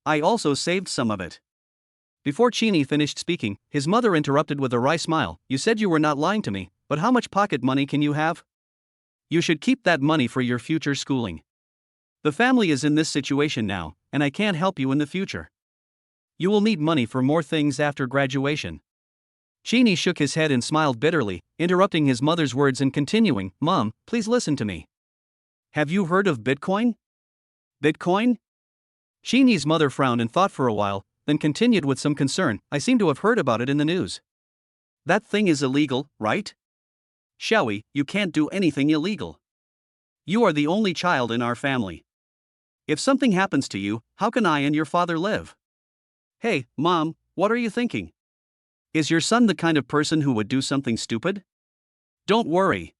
Speaker 2: I also saved some of it.
Speaker 1: Before Chini finished speaking, his mother interrupted with a wry smile. You said you were not lying to me, but how much pocket money can you have? You should keep that money for your future schooling. The family is in this situation now, and I can't help you in the future. You will need money for more things after graduation. Chini shook his head and smiled bitterly, interrupting his mother's words and continuing, Mom, please listen to me.
Speaker 2: Have you heard of Bitcoin? Bitcoin?
Speaker 1: Chini's mother frowned and thought for a while, then continued with some concern, I seem to have heard about it in the news.
Speaker 2: That thing is illegal, right? Shawi, you can't do anything illegal. You are the only child in our family. If something happens to you, how can I and your father live? Hey, Mom, what are you thinking? Is your son the kind of person who would do something stupid? Don't worry.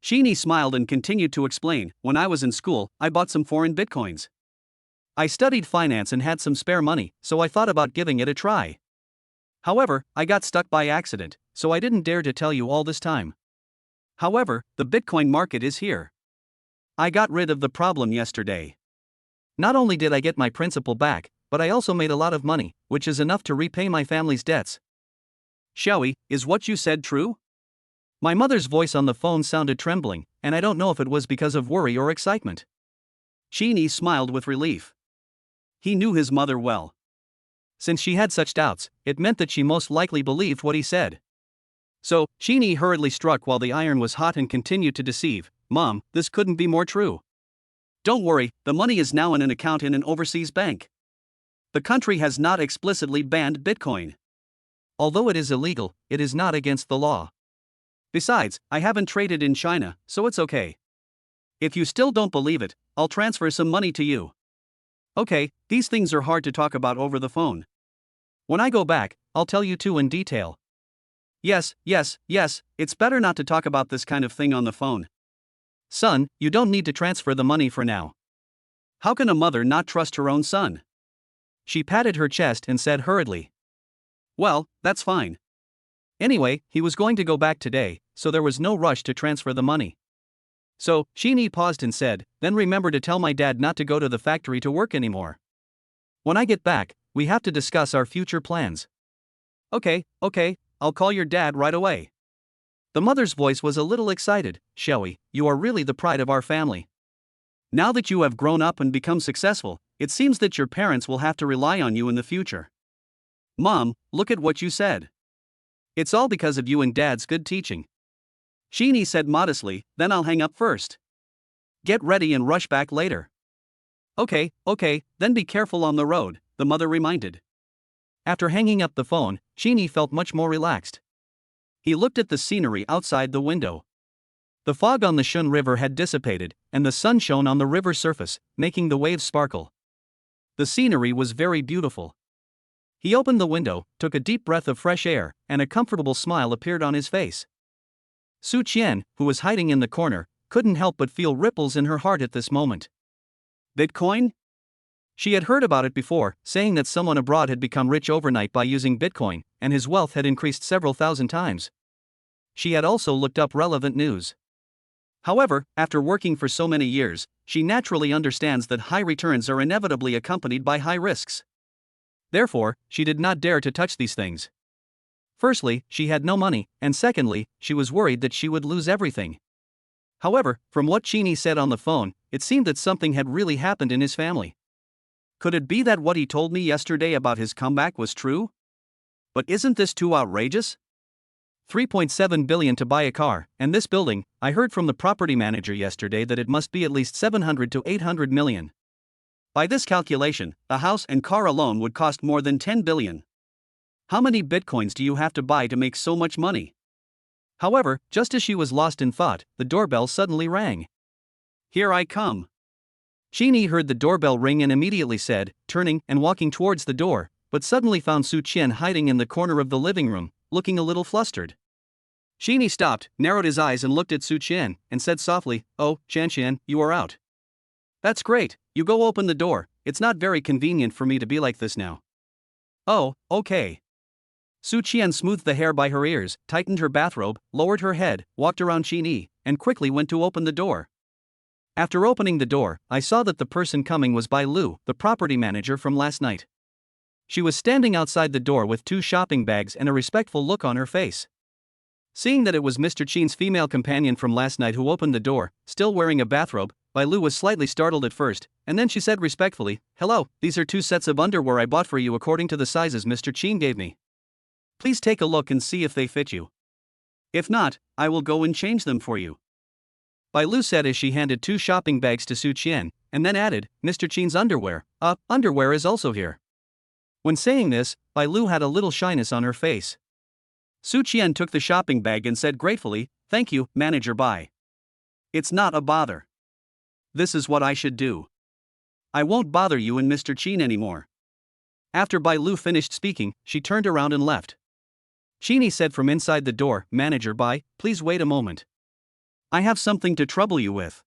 Speaker 2: Chini smiled and continued to explain, when I was in school, I bought some foreign bitcoins. I studied finance and had some spare money, so I thought about giving it a try. However, I got stuck by accident, so I didn't dare to tell you all this time. However, the Bitcoin market is here. I got rid of the problem yesterday. Not only did I get my principal back, but I also made a lot of money, which is enough to repay my family's debts. Shawi, is what you said true?
Speaker 1: My mother's voice on the phone sounded trembling, and I don't know if it was because of worry or excitement.
Speaker 2: Chini smiled with relief. He knew his mother well.
Speaker 1: Since she had such doubts, it meant that she most likely believed what he said. So, Chini hurriedly struck while the iron was hot and continued to deceive, Mom, this couldn't be more true.
Speaker 2: Don't worry, the money is now in an account in an overseas bank. The country has not explicitly banned Bitcoin.
Speaker 1: Although it is illegal, it is not against the law.
Speaker 2: Besides, I haven't traded in China, so it's okay. If you still don't believe it, I'll transfer some money to you. Okay, these things are hard to talk about over the phone.
Speaker 1: When I go back, I'll tell you too in detail.
Speaker 2: Yes, it's better not to talk about this kind of thing on the phone.
Speaker 1: Son, you don't need to transfer the money for now.
Speaker 2: How can a mother not trust her own son?
Speaker 1: She patted her chest and said hurriedly.
Speaker 2: Well, that's fine.
Speaker 1: Anyway, he was going to go back today, so there was no rush to transfer the money. So, Chini paused and said, then remember to tell my dad not to go to the factory to work anymore. When I get back, we have to discuss our future plans.
Speaker 2: Okay, I'll call your dad right away.
Speaker 1: The mother's voice was a little excited. Shawi, you are really the pride of our family.
Speaker 2: Now that you have grown up and become successful, it seems that your parents will have to rely on you in the future. Mom, look at what you said.
Speaker 1: It's all because of you and Dad's good teaching.
Speaker 2: Chini said modestly, then I'll hang up first. Get ready and rush back later. Okay, then be careful on the road, the mother reminded.
Speaker 1: After hanging up the phone, Chini felt much more relaxed. He looked at the scenery outside the window. The fog on the Shun River had dissipated, and the sun shone on the river surface, making the waves sparkle. The scenery was very beautiful. He opened the window, took a deep breath of fresh air, and a comfortable smile appeared on his face. Su Qian, who was hiding in the corner, couldn't help but feel ripples in her heart at this moment.
Speaker 2: Bitcoin?
Speaker 1: She had heard about it before, saying that someone abroad had become rich overnight by using Bitcoin, and his wealth had increased several thousand times. She had also looked up relevant news. However, after working for so many years, she naturally understands that high returns are inevitably accompanied by high risks. Therefore, she did not dare to touch these things. Firstly, she had no money, and secondly, she was worried that she would lose everything. However, from what Cheney said on the phone, it seemed that something had really happened in his family.
Speaker 2: Could it be that what he told me yesterday about his comeback was true? But isn't this too outrageous?
Speaker 1: $3.7 billion to buy a car, and this building, I heard from the property manager yesterday that it must be at least $700 to $800 million.
Speaker 2: By this calculation, a house and car alone would cost more than $10 billion. How many bitcoins do you have to buy to make so much money?
Speaker 1: However, just as she was lost in thought, the doorbell suddenly rang.
Speaker 2: Here I come.
Speaker 1: Cheney heard the doorbell ring and immediately said, turning and walking towards the door, but suddenly found Su Qian hiding in the corner of the living room, looking a little flustered.
Speaker 2: Cheney stopped, narrowed his eyes and looked at Su Qian, and said softly, "Oh, Qian, you are out.
Speaker 1: That's great, you go open the door, it's not very convenient for me to be like this now."
Speaker 2: "Oh, okay."
Speaker 1: Su Qian smoothed the hair by her ears, tightened her bathrobe, lowered her head, walked around Cheney, and quickly went to open the door. After opening the door, I saw that the person coming was Bai Lu, the property manager from last night. She was standing outside the door with 2 shopping bags and a respectful look on her face. Seeing that it was Mr. Chen's female companion from last night who opened the door, still wearing a bathrobe, Bai Lu was slightly startled at first, and then she said respectfully, "Hello, these are 2 sets of underwear I bought for you according to the sizes Mr. Chen gave me. Please take a look and see if they fit you.
Speaker 2: If not, I will go and change them for you,"
Speaker 1: Bai Lu said as she handed 2 shopping bags to Su Qian, and then added, "Mr. Chen's underwear, underwear is also here." When saying this, Bai Lu had a little shyness on her face.
Speaker 2: Su Qian took the shopping bag and said gratefully, "Thank you, Manager Bai. It's not a bother. This is what I should do. I won't bother you and Mr. Chen anymore."
Speaker 1: After Bai Lu finished speaking, she turned around and left. Cheney said from inside the door, "Manager Bai, please wait a moment.
Speaker 2: I have something to trouble you with.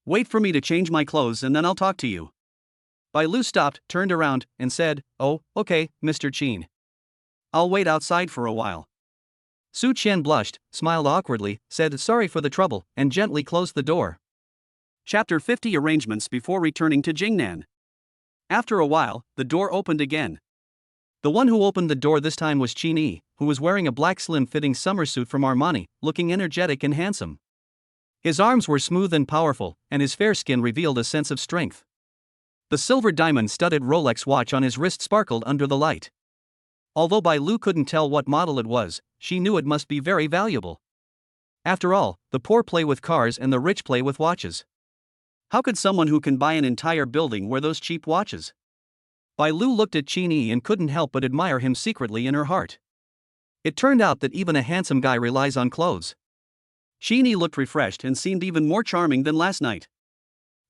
Speaker 2: Wait for me to change my clothes and then I'll talk to you."
Speaker 1: Bai Lu stopped, turned around, and said, "Oh, okay, Mr. Chen.
Speaker 2: I'll wait outside for a while."
Speaker 1: Su Qian blushed, smiled awkwardly, said sorry for the trouble, and gently closed the door.
Speaker 2: Chapter 50 Arrangements before returning to Jingnan. After a while, the door opened again.
Speaker 1: The one who opened the door this time was Cheney, who was wearing a black slim-fitting summer suit from Armani, looking energetic and handsome. His arms were smooth and powerful, and his fair skin revealed a sense of strength. The silver diamond-studded Rolex watch on his wrist sparkled under the light. Although Bai Lu couldn't tell what model it was, she knew it must be very valuable. After all, the poor play with cars and the rich play with watches.
Speaker 2: How could someone who can buy an entire building wear those cheap watches?
Speaker 1: Bai Lu looked at Cheney and couldn't help but admire him secretly in her heart. It turned out that even a handsome guy relies on clothes.
Speaker 2: Cheney looked refreshed and seemed even more charming than last night.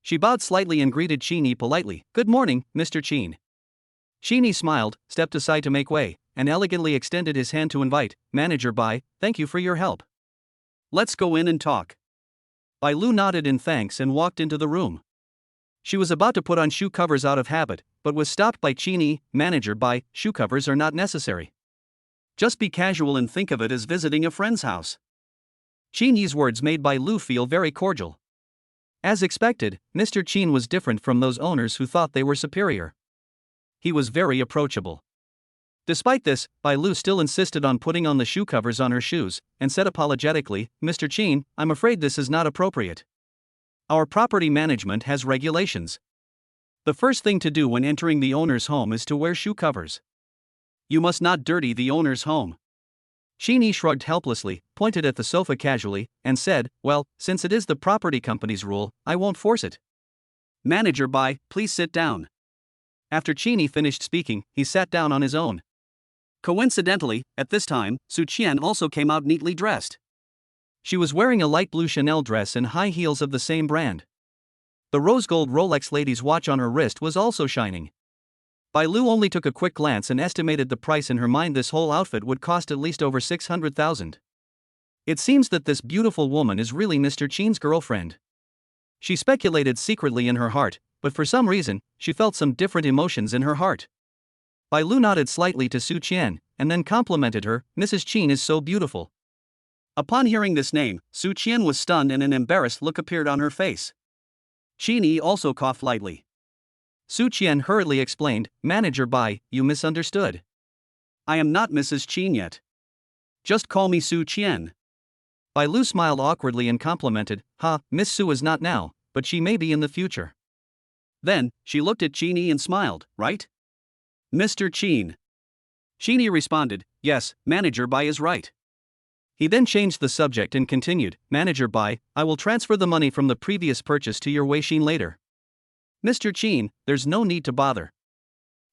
Speaker 1: She bowed slightly and greeted Cheney politely, "Good morning, Mr. Chen." Cheney smiled, stepped aside to make way, and elegantly extended his hand to invite, "Manager Bai, thank you for your help.
Speaker 2: Let's go in and talk."
Speaker 1: Bai Lu nodded in thanks and walked into the room. She was about to put on shoe covers out of habit, but was stopped by Cheney. "Manager Bai, shoe covers are not necessary.
Speaker 2: Just be casual and think of it as visiting a friend's house."
Speaker 1: Cheney's words made Bai Lu feel very cordial. As expected, Mr. Chen was different from those owners who thought they were superior. He was very approachable. Despite this, Bai Lu still insisted on putting on the shoe covers on her shoes, and said apologetically, "Mr. Chen, I'm afraid this is not appropriate. Our property management has regulations. The first thing to do when entering the owner's home is to wear shoe covers.
Speaker 2: You must not dirty the owner's home."
Speaker 1: Cheney shrugged helplessly, pointed at the sofa casually, and said, "Well, since it is the property company's rule, I won't force it."
Speaker 2: "Manager Bai, please sit down."
Speaker 1: After Cheney finished speaking, he sat down on his own.
Speaker 2: Coincidentally, at this time, Su Qian also came out neatly dressed.
Speaker 1: She was wearing a light blue Chanel dress and high heels of the same brand. The rose gold Rolex lady's watch on her wrist was also shining. Bai Lu only took a quick glance and estimated the price in her mind. This whole outfit would cost at least over 600,000. It seems that this beautiful woman is really Mr. Chen's girlfriend. She speculated secretly in her heart, but for some reason, she felt some different emotions in her heart. Bai Lu nodded slightly to Su Qian, and then complimented her, Mrs. Chen is so beautiful.
Speaker 2: Upon hearing this name, Su Qian was stunned and an embarrassed look appeared on her face. Qin Yi also coughed lightly.
Speaker 1: Su Qian hurriedly explained, Manager Bai, you misunderstood.
Speaker 2: I am not Mrs. Chen yet. Just call me Su Qian.
Speaker 1: Bai Lu smiled awkwardly and complimented, Miss Su is not now, but she may be in the future.
Speaker 2: Then, she looked at Qin Yi and smiled, right? Mr. Chen. Qin Yi responded, yes, Manager Bai is right.
Speaker 1: He then changed the subject and continued, Manager Bai, I will transfer the money from the previous purchase to your Weixin later. Mr. Chen, there's no need to bother.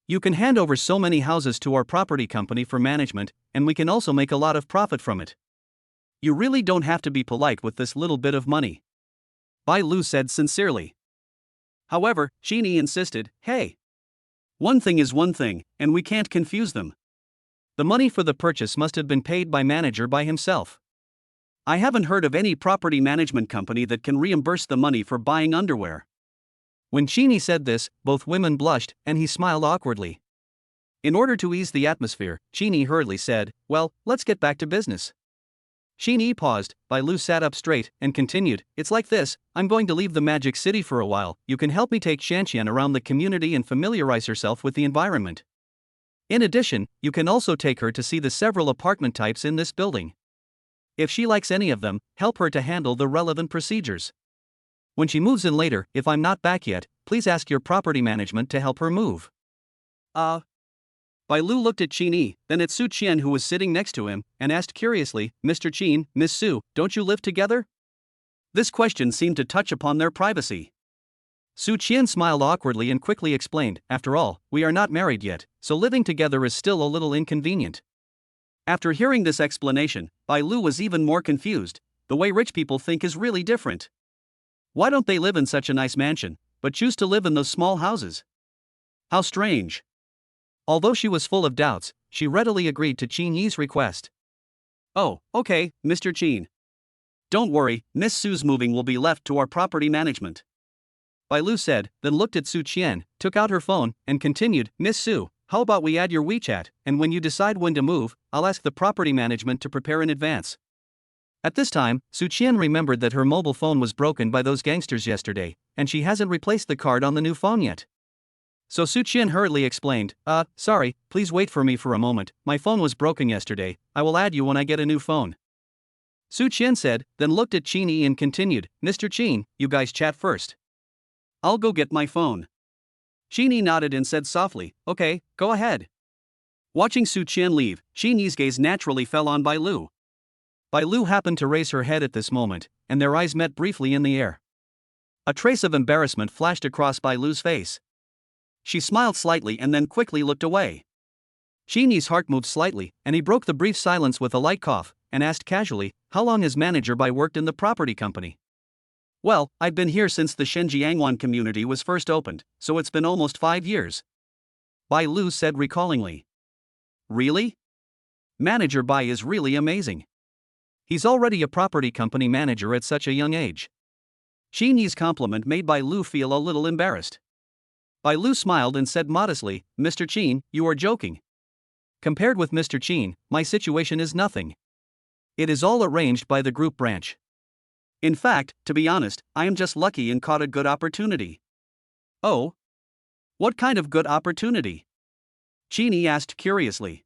Speaker 1: You can hand over so many houses to our property company for management, and we can also make a lot of profit from it.
Speaker 2: You really don't have to be polite with this little bit of money. Bai Lu said sincerely. However, Qin Yi insisted, hey. One thing is one thing, and we can't confuse them.
Speaker 1: The money for the purchase must have been paid by Manager Bai himself.
Speaker 2: I haven't heard of any property management company that can reimburse the money for buying underwear.
Speaker 1: When Qin Yi said this, both women blushed, and he smiled awkwardly. In order to ease the atmosphere, Qin Yi hurriedly said, well, let's get back to business. Qin Yi paused, Bai Lu sat up straight, and continued, it's like this, I'm going to leave the Magic City for a while, you can help me take Shanxian around the community and familiarize herself with the environment. In addition, you can also take her to see the several apartment types in this building. If she likes any of them, help her to handle the relevant procedures. When she moves in later, if I'm not back yet, please ask your property management to help her move.
Speaker 2: Bai Lu looked at Qin Yi, then at Su Qian who was sitting next to him, and asked curiously, Mr. Chen, Miss Su, don't you live together? This question seemed to touch upon their privacy.
Speaker 1: Su Qian smiled awkwardly and quickly explained, after all, we are not married yet, so living together is still a little inconvenient.
Speaker 2: After hearing this explanation, Bai Lu was even more confused. The way rich people think is really different. Why don't they live in such a nice mansion, but choose to live in those small houses? How strange.
Speaker 1: Although she was full of doubts, she readily agreed to Qin Yi's request.
Speaker 2: Oh, okay, Mr. Chen. Don't worry, Miss Su's moving will be left to our property management.
Speaker 1: Bai Lu said, then looked at Su Qian, took out her phone, and continued, Miss Su, how about we add your WeChat, and when you decide when to move, I'll ask the property management to prepare in advance. At this time, Su Qian remembered that her mobile phone was broken by those gangsters yesterday, and she hasn't replaced the card on the new phone yet. So Su Qian hurriedly explained, sorry, please wait for me for a moment, my phone was broken yesterday, I will add you when I get a new phone. Su Qian said, then looked at Qin Yi and continued, Mr. Chen, you guys chat first.
Speaker 2: I'll go get my phone. Qin Yi nodded and said softly, okay, go ahead. Watching Su Qian leave, Qin Yi's gaze naturally fell on Bai Lu.
Speaker 1: Bai Lu happened to raise her head at this moment, and their eyes met briefly in the air. A trace of embarrassment flashed across Bai Lu's face.
Speaker 2: She smiled slightly and then quickly looked away.
Speaker 1: Qin Yi's heart moved slightly, and he broke the brief silence with a light cough, and asked casually, how long has Manager Bai worked in the property company?
Speaker 2: Well, I've been here since the Shenjiangwan community was first opened, so it's been almost 5 years.
Speaker 1: Bai Lu said recallingly.
Speaker 2: Really?
Speaker 1: Manager Bai is really amazing. He's already a property company manager at such a young age.
Speaker 2: Qin Yi's compliment made Bai Lu feel a little embarrassed. Bai Lu smiled and said modestly, Mr. Chen, you are joking.
Speaker 1: Compared with Mr. Chen, my situation is nothing. It is all arranged by the group branch.
Speaker 2: In fact, to be honest, I am just lucky and caught a good opportunity.
Speaker 1: Oh?
Speaker 2: What kind of good opportunity? Qin Yi asked curiously.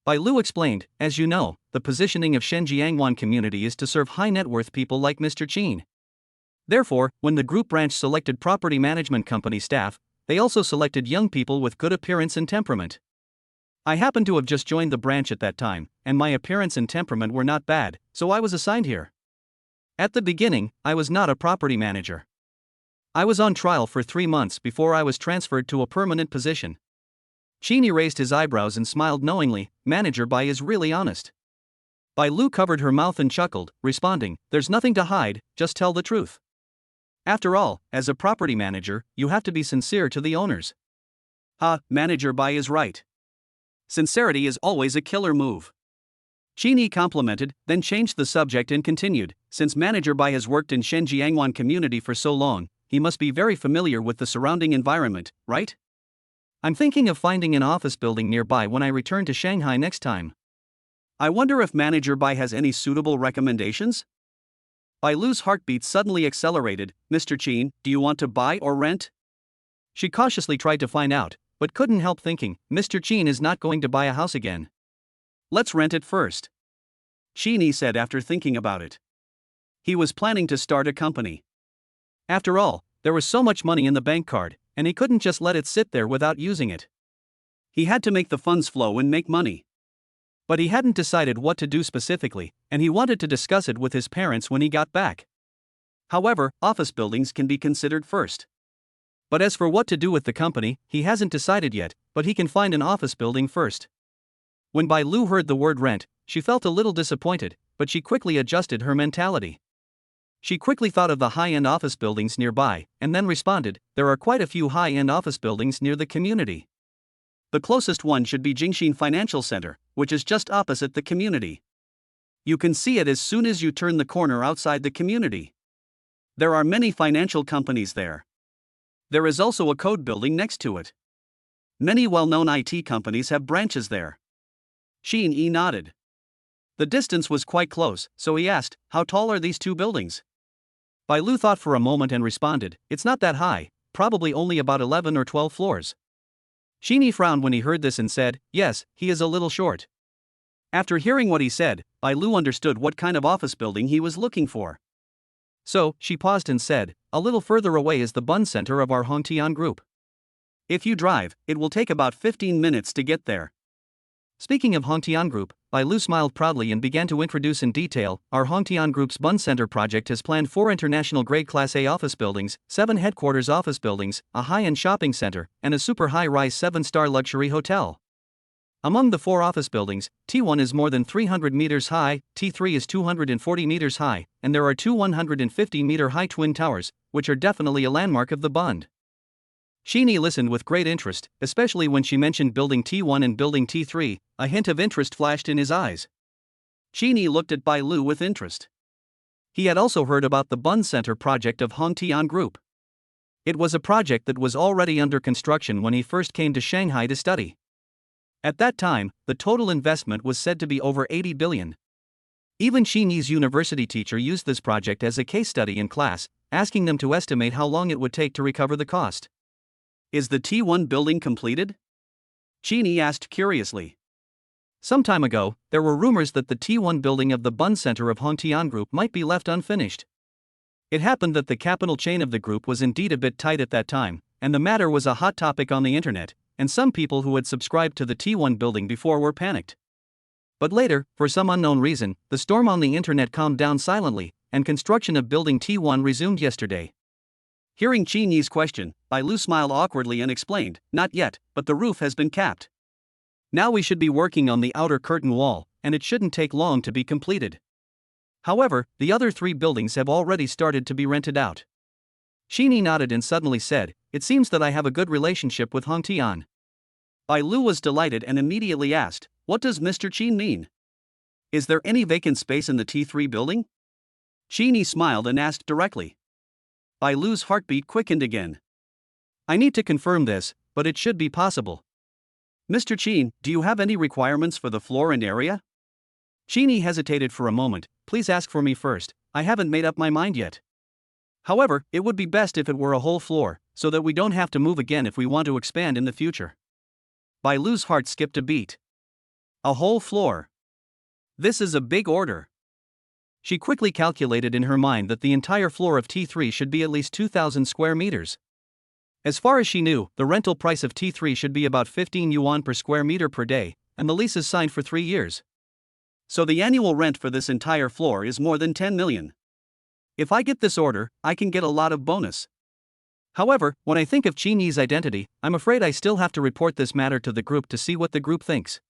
Speaker 1: Bai Lu explained, as you know, the positioning of Shenjiangwan community is to serve high net worth people like Mr. Chen. Therefore, when the group branch selected property management company staff, they also selected young people with good appearance and temperament. I happened to have just joined the branch at that time, and my appearance and temperament were not bad, so I was assigned here. At the beginning, I was not a property manager. I was on trial for 3 months before I was transferred to a permanent position. Qin Yi raised his eyebrows and smiled knowingly, Manager Bai is really honest. Bai Lu covered her mouth and chuckled, responding, there's nothing to hide, just tell the truth. After all, as a property manager, you have to be sincere to the owners.
Speaker 2: Manager Bai is right. Sincerity is always a killer move. Qin complimented, then changed the subject and continued, since Manager Bai has worked in Shenjiangwan community for so long, he must be very familiar with the surrounding environment, right?
Speaker 1: I'm thinking of finding an office building nearby when I return to Shanghai next time.
Speaker 2: I wonder if Manager Bai has any suitable recommendations? Bai Lu's heartbeat suddenly accelerated. Mr. Qin, do you want to buy or rent?
Speaker 1: She cautiously tried to find out, but couldn't help thinking, Mr. Qin is not going to buy a house again.
Speaker 2: Let's rent it first, Qin said after thinking about it. He was planning to start a company.
Speaker 1: After all, there was so much money in the bank card, and he couldn't just let it sit there without using it.
Speaker 2: He had to make the funds flow and make money.
Speaker 1: But he hadn't decided what to do specifically, and he wanted to discuss it with his parents when he got back.
Speaker 2: However, office buildings can be considered first.
Speaker 1: But as for what to do with the company, he hasn't decided yet, but he can find an office building first. When Bai Lu heard the word rent, she felt a little disappointed, but she quickly adjusted her mentality. She quickly thought of the high-end office buildings nearby, and then responded, there are quite a few high-end office buildings near the community.
Speaker 2: The closest one should be Jingxin Financial Center, which is just opposite the community. You can see it as soon as you turn the corner outside the community. There are many financial companies there. There is also a code building next to it. Many well-known IT companies have branches there. Qin nodded. The distance was quite close, so he asked, how tall are these two buildings?
Speaker 1: Bai Lu thought for a moment and responded, it's not that high, probably only about 11 or 12 floors. Qin frowned when he heard this and said, yes, he is a little short.
Speaker 2: After hearing what he said, Bai Lu understood what kind of office building he was looking for.
Speaker 1: So, she paused and said, a little further away is the Bund Center of our Hongtian group.
Speaker 2: If you drive, it will take about 15 minutes to get there.
Speaker 1: Speaking of Hongtian Group, Bai Lu smiled proudly and began to introduce in detail, our Hongtian Group's Bund Center project has planned 4 international grade Class A office buildings, 7 headquarters office buildings, a high-end shopping center, and a super high-rise 7-star luxury hotel. Among the 4 office buildings, T1 is more than 300 meters high, T3 is 240 meters high, and there are 2 150-meter-high twin towers, which are definitely a landmark of the Bund. Qin listened with great interest, especially when she mentioned Building T1 and Building T3, a hint of interest flashed in his eyes.
Speaker 2: Qin looked at Bai Lu with interest.
Speaker 1: He had also heard about the Bund Center project of Hongtian Group. It was a project that was already under construction when he first came to Shanghai to study. At that time, the total investment was said to be over 80 billion. Even Qin's university teacher used this project as a case study in class, asking them to estimate how long it would take to recover the cost.
Speaker 2: Is the T1 building completed? Qin asked curiously.
Speaker 1: Some time ago, there were rumors that the T1 building of the Bund Center of Hongtian Group might be left unfinished. It happened that the capital chain of the group was indeed a bit tight at that time, and the matter was a hot topic on the internet, and some people who had subscribed to the T1 building before were panicked. But later, for some unknown reason, the storm on the internet calmed down silently, and construction of building T1 resumed yesterday.
Speaker 2: Hearing Qin's question, Bai Lu smiled awkwardly and explained, not yet, but the roof has been capped.
Speaker 1: Now we should be working on the outer curtain wall, and it shouldn't take long to be completed. However, the other 3 buildings have already started to be rented out. Qin nodded and suddenly said, it seems that I have a good relationship with Hongtian.
Speaker 2: Bai Lu was delighted and immediately asked, what does Mr. Qin mean? Is there any vacant space in the T3 building? Qin smiled and asked directly. Bai Lu's heartbeat quickened again.
Speaker 1: I need to confirm this, but it should be possible.
Speaker 2: Mr. Qin, do you have any requirements for the floor and area?
Speaker 1: Qin hesitated for a moment, please ask for me first, I haven't made up my mind yet. However, it would be best if it were a whole floor, so that we don't have to move again if we want to expand in the future.
Speaker 2: Bai Lu's heart skipped a beat. A whole floor. This is a big order.
Speaker 1: She quickly calculated in her mind that the entire floor of T3 should be at least 2,000 square meters. As far as she knew, the rental price of T3 should be about 15 yuan per square meter per day, and the lease is signed for 3 years.
Speaker 2: So the annual rent for this entire floor is more than 10 million. If I get this order, I can get a lot of bonus.
Speaker 1: However, when I think of Qin's identity, I'm afraid I still have to report this matter to the group to see what the group thinks.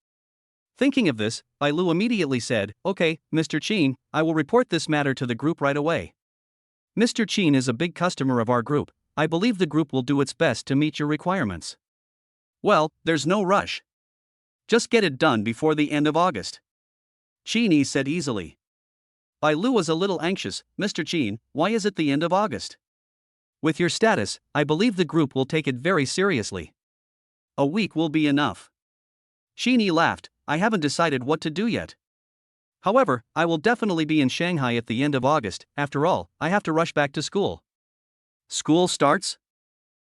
Speaker 1: Thinking of this, Bai Lu immediately said, okay, Mr. Qin, I will report this matter to the group right away. Mr. Qin is a big customer of our group, I believe the group will do its best to meet your requirements.
Speaker 2: Well, there's no rush. Just get it done before the end of August. Qin Yi said easily. Bai Lu was a little anxious. Mr. Qin, why is it the end of August?
Speaker 1: With your status, I believe the group will take it very seriously.
Speaker 2: A week will be enough. Qin Yi laughed. I haven't decided what to do yet.
Speaker 1: However, I will definitely be in Shanghai at the end of August. After all, I have to rush back to school.
Speaker 2: School starts?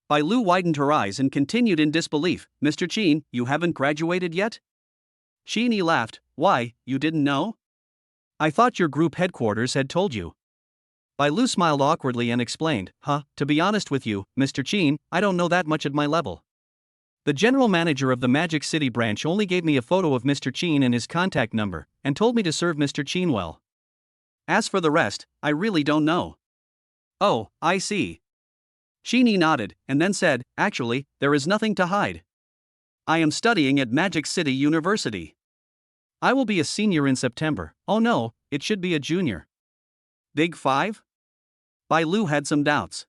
Speaker 2: Bai Lu widened her eyes and continued in disbelief. Mr. Qin, you haven't graduated yet? Qin Yi laughed. Why, you didn't know?
Speaker 1: I thought your group headquarters had told you. Bai Lu smiled awkwardly and explained, to be honest with you, Mr. Qin, I don't know that much at my level. The general manager of the Magic City branch only gave me a photo of Mr. Qin and his contact number, and told me to serve Mr. Qin well.
Speaker 2: As for the rest, I really don't know.
Speaker 1: Oh, I see.
Speaker 2: Qin Yi nodded, and then said, actually, there is nothing to hide. I am studying at Magic City University.
Speaker 1: I will be a senior in September. Oh no, it should be a junior.
Speaker 2: Big Five? Bai Lu had some doubts.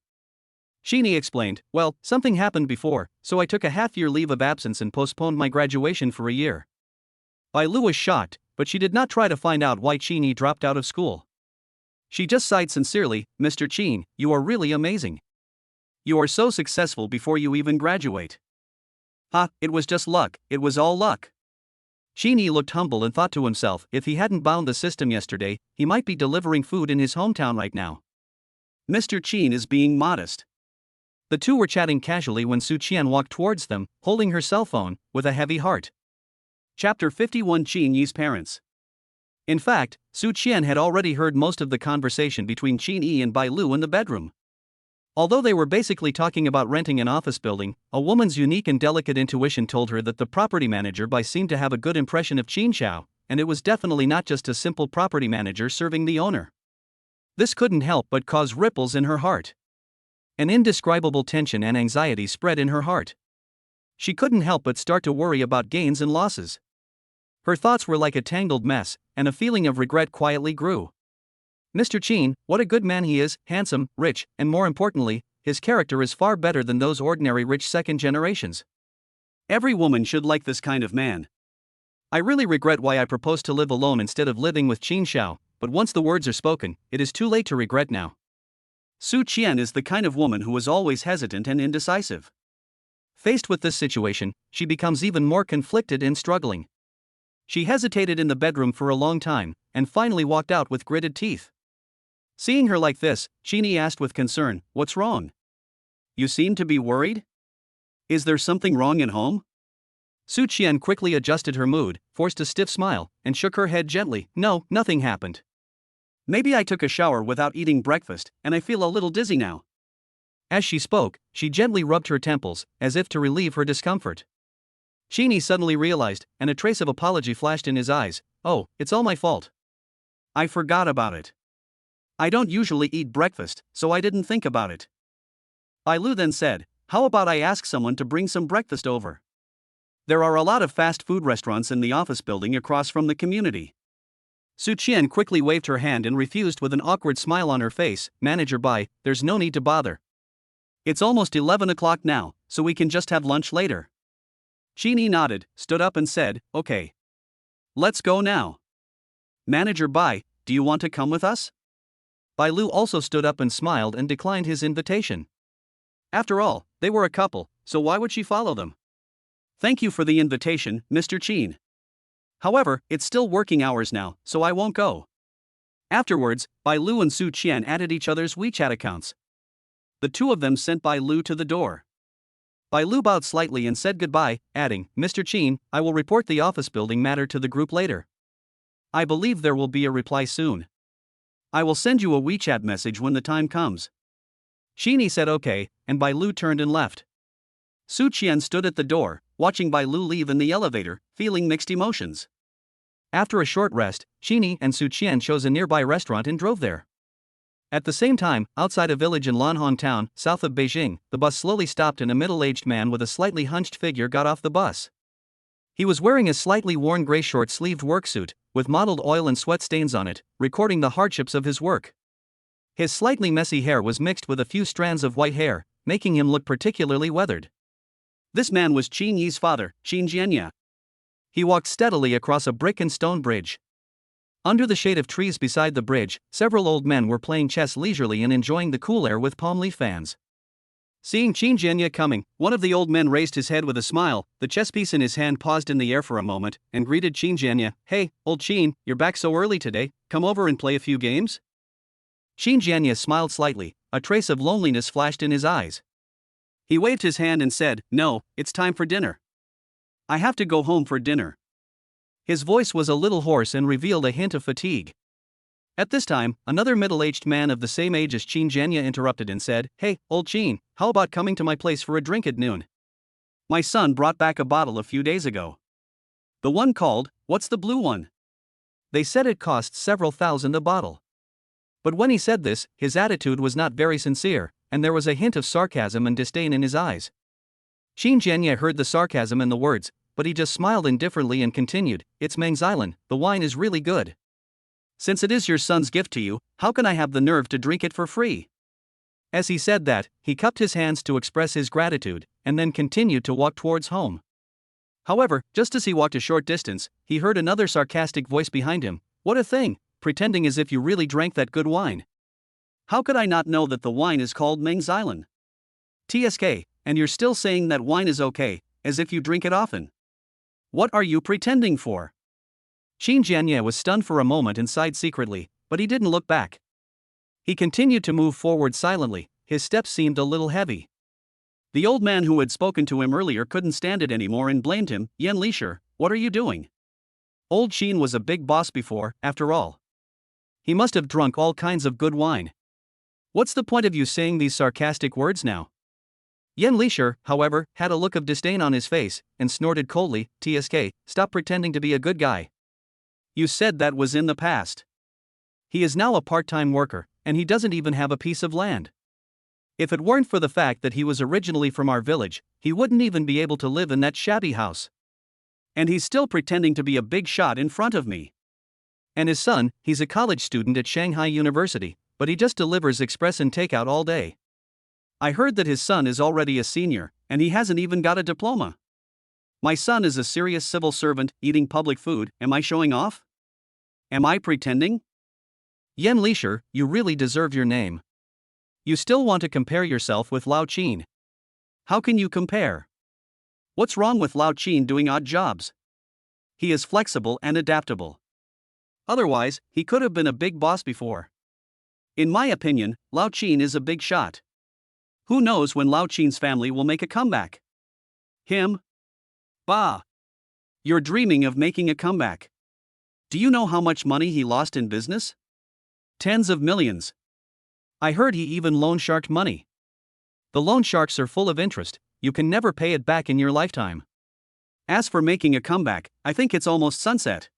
Speaker 1: Qin Yi explained, well, something happened before, so I took a half-year leave of absence and postponed my graduation for a year. Bai Lu was shocked, but she did not try to find out why Qin Yi dropped out of school. She just sighed sincerely, Mr. Qin, you are really amazing.
Speaker 2: You are so successful before you even graduate. It was just luck, it was all luck.
Speaker 1: Qin Yi looked humble and thought to himself, if he hadn't bound the system yesterday, he might be delivering food in his hometown right now.
Speaker 2: Mr. Qin is being modest.
Speaker 1: The two were chatting casually when Su Qian walked towards them, holding her cell phone, with a heavy heart.
Speaker 2: Chapter 51 Qin Yi's Parents.
Speaker 1: In fact, Su Qian had already heard most of the conversation between Qin Yi and Bai Lu in the bedroom. Although they were basically talking about renting an office building, a woman's unique and delicate intuition told her that the property manager seemed to have a good impression of Qin Xiao, and it was definitely not just a simple property manager serving the owner. This couldn't help but cause ripples in her heart. An indescribable tension and anxiety spread in her heart. She couldn't help but start to worry about gains and losses. Her thoughts were like a tangled mess, and a feeling of regret quietly grew. Mr. Qin, what a good man he is, handsome, rich, and more importantly, his character is far better than those ordinary rich second generations.
Speaker 2: Every woman should like this kind of man.
Speaker 1: I really regret why I proposed to live alone instead of living with Qin Xiao, but once the words are spoken, it is too late to regret now.
Speaker 2: Su Qian is the kind of woman who is always hesitant and indecisive.
Speaker 1: Faced with this situation, she becomes even more conflicted and struggling. She hesitated in the bedroom for a long time, and finally walked out with gritted teeth. Seeing her like this, Qin Yi asked with concern, what's wrong?
Speaker 2: You seem to be worried? Is there something wrong at home?
Speaker 1: Su Qian quickly adjusted her mood, forced a stiff smile, and shook her head gently. No, nothing happened.
Speaker 2: Maybe I took a shower without eating breakfast, and I feel a little dizzy now.
Speaker 1: As she spoke, she gently rubbed her temples, as if to relieve her discomfort. Qin Yi suddenly realized, and a trace of apology flashed in his eyes. Oh, it's all my fault.
Speaker 2: I forgot about it. I don't usually eat breakfast, so I didn't think about it. Bai Lu then said, how about I ask someone to bring some breakfast over? There are a lot of fast food restaurants in the office building across from the community.
Speaker 1: Su Qian quickly waved her hand and refused with an awkward smile on her face. Manager Bai, there's no need to bother.
Speaker 2: It's almost 11 o'clock now, so we can just have lunch later. Qin Yi nodded, stood up and said, okay. Let's go now. Manager Bai, do you want to come with us?
Speaker 1: Bai Lu also stood up and smiled and declined his invitation. After all, they were a couple, so why would she follow them?
Speaker 2: Thank you for the invitation, Mr. Qin. However, it's still working hours now, so I won't go. Afterwards, Bai Lu and Su Qian added each other's WeChat accounts. The two of them sent Bai Lu to the door.
Speaker 1: Bai Lu bowed slightly and said goodbye, adding, Mr. Qin, I will report the office building matter to the group later. I believe there will be a reply soon.
Speaker 2: I will send you a WeChat message when the time comes.
Speaker 1: Qin Yi said okay, and Bai Lu turned and left.
Speaker 2: Su Qian stood at the door, watching Bai Lu leave in the elevator, feeling mixed emotions.
Speaker 1: After a short rest, Qin Yi and Su Qian chose a nearby restaurant and drove there. At the same time, outside a village in Lanhong Town, south of Beijing, the bus slowly stopped and a middle-aged man with a slightly hunched figure got off the bus. He was wearing a slightly worn gray short-sleeved worksuit, with mottled oil and sweat stains on it, recording the hardships of his work. His slightly messy hair was mixed with a few strands of white hair, making him look particularly weathered.
Speaker 2: This man was Qin Yi's father, Qin Jianya.
Speaker 1: He walked steadily across a brick and stone bridge. Under the shade of trees beside the bridge, several old men were playing chess leisurely and enjoying the cool air with palm leaf fans. Seeing Qin Jianye coming, one of the old men raised his head with a smile, the chess piece in his hand paused in the air for a moment, and greeted Qin Jianye. "Hey, old Qin, you're back so early today, come over and play a few games?" Qin Jianye smiled slightly, a trace of loneliness flashed in his eyes. He waved his hand and said, "No, it's time for dinner. I have to go home for dinner." His voice was a little hoarse and revealed a hint of fatigue. At this time, another middle-aged man of the same age as Qin Jianye interrupted and said, "Hey, old Qin, how about coming to my place for a drink at noon? My son brought back a bottle a few days ago. The one called, what's the blue one? They said it costs several thousand a bottle." But when he said this, his attitude was not very sincere, and there was a hint of sarcasm and disdain in his eyes. Qin Jianye heard the sarcasm and the words, but he just smiled indifferently and continued, "It's Mangxilan, the wine is really good. Since it is your son's gift to you, how can I have the nerve to drink it for free?" As he said that, he cupped his hands to express his gratitude, and then continued to walk towards home. However, just as he walked a short distance, he heard another sarcastic voice behind him, "What a thing, pretending as if you really drank that good wine. How could I not know that the wine is called Mangxilan? TSK, and you're still saying that wine is okay, as if you drink it often. What are you pretending for?" Qin Jianye was stunned for a moment and sighed secretly, but he didn't look back. He continued to move forward silently, his steps seemed a little heavy. The old man who had spoken to him earlier couldn't stand it anymore and blamed him. "Yan Lisher, what are you doing? Old Qin was a big boss before, after all. He must have drunk all kinds of good wine. What's the point of you saying these sarcastic words now?" Yan Lisher, however, had a look of disdain on his face, and snorted coldly, "TSK, stop pretending to be a good guy. You said that was in the past. He is now a part-time worker, and he doesn't even have a piece of land. If it weren't for the fact that he was originally from our village, he wouldn't even be able to live in that shabby house. And he's still pretending to be a big shot in front of me. And his son, he's a college student at Shanghai University, but he just delivers express and takeout all day. I heard that his son is already a senior, and he hasn't even got a diploma. My son is a serious civil servant, eating public food. Am I showing off? Am I pretending? Yan Lisher, you really deserve your name. You still want to compare yourself with Lao Qin. How can you compare? What's wrong with Lao Qin doing odd jobs? He is flexible and adaptable. Otherwise, he could have been a big boss before. In my opinion, Lao Qin is a big shot. Who knows when Lao Qin's family will make a comeback? Him? Bah! You're dreaming of making a comeback. Do you know how much money he lost in business? Tens of millions. I heard he even loan sharked money. The loan sharks are full of interest, you can never pay it back in your lifetime. As for making a comeback, I think it's almost sunset."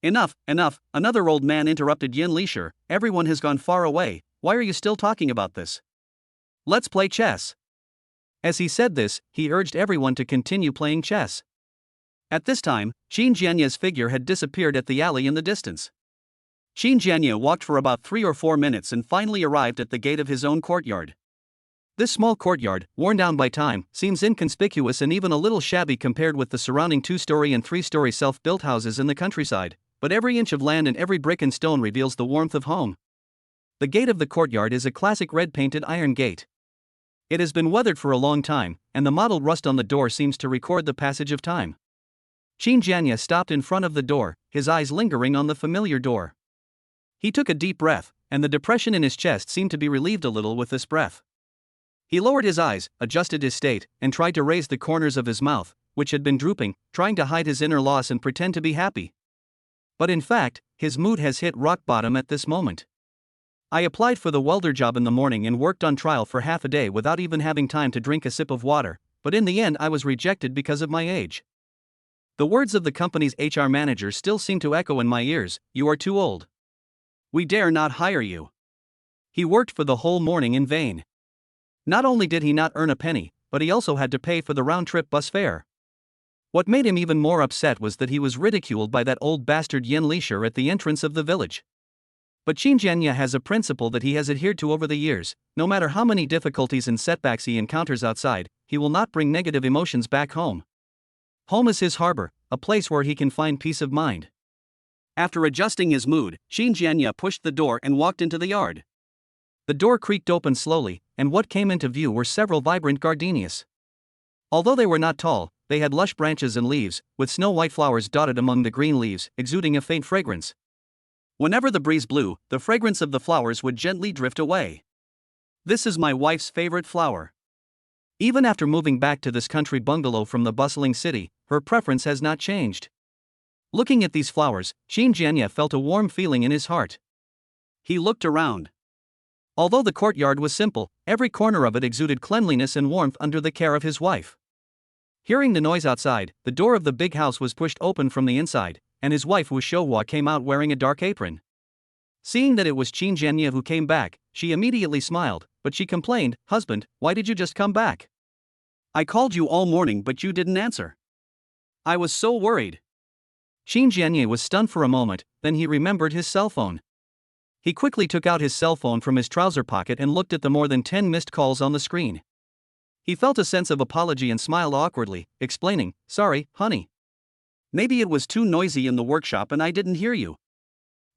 Speaker 1: Enough, another old man interrupted Yan Lisher, "Everyone has gone far away, why are you still talking about this? Let's play chess." As he said this, he urged everyone to continue playing chess. At this time, Qin Jianye's figure had disappeared at the alley in the distance. Qin Jianye walked for about 3 or 4 minutes and finally arrived at the gate of his own courtyard. This small courtyard, worn down by time, seems inconspicuous and even a little shabby compared with the surrounding 2-story and 3-story self-built houses in the countryside, but every inch of land and every brick and stone reveals the warmth of home. The gate of the courtyard is a classic red-painted iron gate. It has been weathered for a long time, and the mottled rust on the door seems to record the passage of time. Qin Jianye stopped in front of the door, his eyes lingering on the familiar door. He took a deep breath, and the depression in his chest seemed to be relieved a little with this breath. He lowered his eyes, adjusted his state, and tried to raise the corners of his mouth, which had been drooping, trying to hide his inner loss and pretend to be happy. But in fact, his mood has hit rock bottom at this moment. "I applied for the welder job in the morning and worked on trial for half a day without even having time to drink a sip of water, but in the end I was rejected because of my age. The words of the company's HR manager still seem to echo in my ears, 'You are too old. We dare not hire you.' He worked for the whole morning in vain. Not only did he not earn a penny, but he also had to pay for the round-trip bus fare. What made him even more upset was that he was ridiculed by that old bastard Yan Lisher at the entrance of the village. But Qin Jianye has a principle that he has adhered to over the years: no matter how many difficulties and setbacks he encounters outside, he will not bring negative emotions back home. Home is his harbor, a place where he can find peace of mind.
Speaker 2: After adjusting his mood, Qin Jianya pushed the door and walked into the yard.
Speaker 1: The door creaked open slowly, and what came into view were several vibrant gardenias. Although they were not tall, they had lush branches and leaves, with snow-white flowers dotted among the green leaves, exuding a faint fragrance. Whenever the breeze blew, the fragrance of the flowers would gently drift away. "This is my wife's favorite flower. Even after moving back to this country bungalow from the bustling city, her preference has not changed." Looking at these flowers, Qin Jianya felt a warm feeling in his heart. He looked around. Although the courtyard was simple, every corner of it exuded cleanliness and warmth under the care of his wife. Hearing the noise outside, the door of the big house was pushed open from the inside, and his wife Wu Xiuhua came out wearing a dark apron. Seeing that it was Qin Jianya who came back, she immediately smiled, but she complained, "Husband, why did you just come back? I called you all morning but you didn't answer. I was so worried." Qin Jianya was stunned for a moment, then he remembered his cell phone. He quickly took out his cell phone from his trouser pocket and looked at the more than 10 missed calls on the screen. He felt a sense of apology and smiled awkwardly, explaining, "Sorry, honey. Maybe it was too noisy in the workshop and I didn't hear you.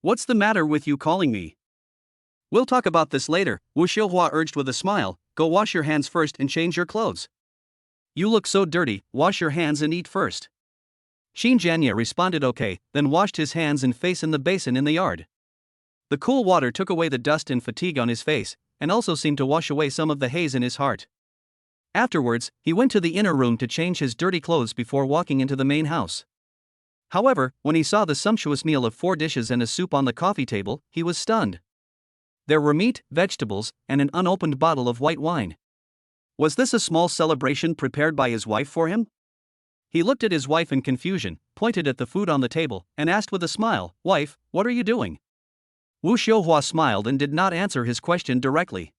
Speaker 1: What's the matter with you calling me?" "We'll talk about this later," Wu Xiuhua urged with a smile. "Go wash your hands first and change your clothes. You look so dirty, wash your hands and eat first." Qin Jianya responded okay, then washed his hands and face in the basin in the yard. The cool water took away the dust and fatigue on his face, and also seemed to wash away some of the haze in his heart. Afterwards, he went to the inner room to change his dirty clothes before walking into the main house. However, when he saw the sumptuous meal of 4 dishes and a soup on the coffee table, he was stunned. There were meat, vegetables, and an unopened bottle of white wine. Was this a small celebration prepared by his wife for him? He looked at his wife in confusion, pointed at the food on the table, and asked with a smile, "Wife, what are you doing?" Wu Xiuhua smiled and did not answer his question directly.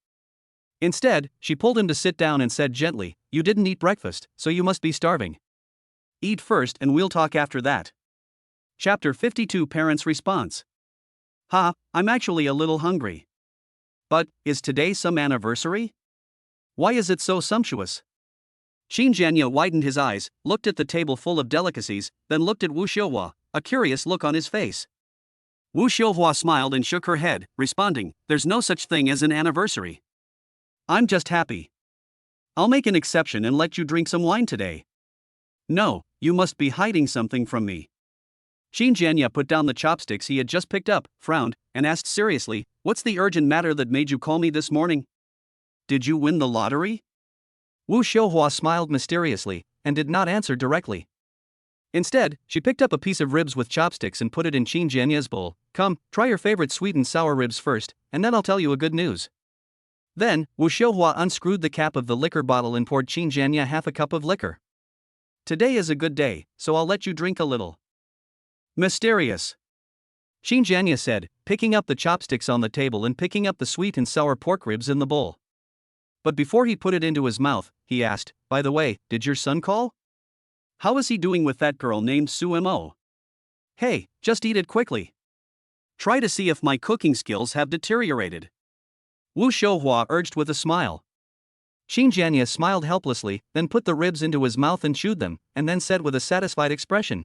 Speaker 1: Instead, she pulled him to sit down and said gently, "You didn't eat breakfast, so you must be starving. Eat first and we'll talk after that." Chapter 52 Parents' Response. I'm actually a little hungry. But, is today some anniversary? Why is it so sumptuous? Qin Jianya widened his eyes, looked at the table full of delicacies, then looked at Wu Xiuhua, a curious look on his face. Wu Xiuhua smiled and shook her head, responding, "There's no such thing as an anniversary. I'm just happy. I'll make an exception and let you drink some wine today." "No, you must be hiding something from me." Qin Jianya put down the chopsticks he had just picked up, frowned, and asked seriously, "What's the urgent matter that made you call me this morning? Did you win the lottery?" Wu Xiuhua smiled mysteriously, and did not answer directly. Instead, she picked up a piece of ribs with chopsticks and put it in Qin Jianya's bowl. "Come, try your favorite sweet and sour ribs first, and then I'll tell you a good news." Then, Wu Xiuhua unscrewed the cap of the liquor bottle and poured Qin Jianya half a cup of liquor. "Today is a good day, so I'll let you drink a little." "Mysterious," Qin Jianya said, picking up the chopsticks on the table and picking up the sweet and sour pork ribs in the bowl. But before he put it into his mouth, he asked, "By the way, did your son call? How is he doing with that girl named Sumo? Hey, just eat it quickly. Try to see if my cooking skills have deteriorated." Wu Xiuhua urged with a smile. Qin Jianya smiled helplessly, then put the ribs into his mouth and chewed them, and then said with a satisfied expression,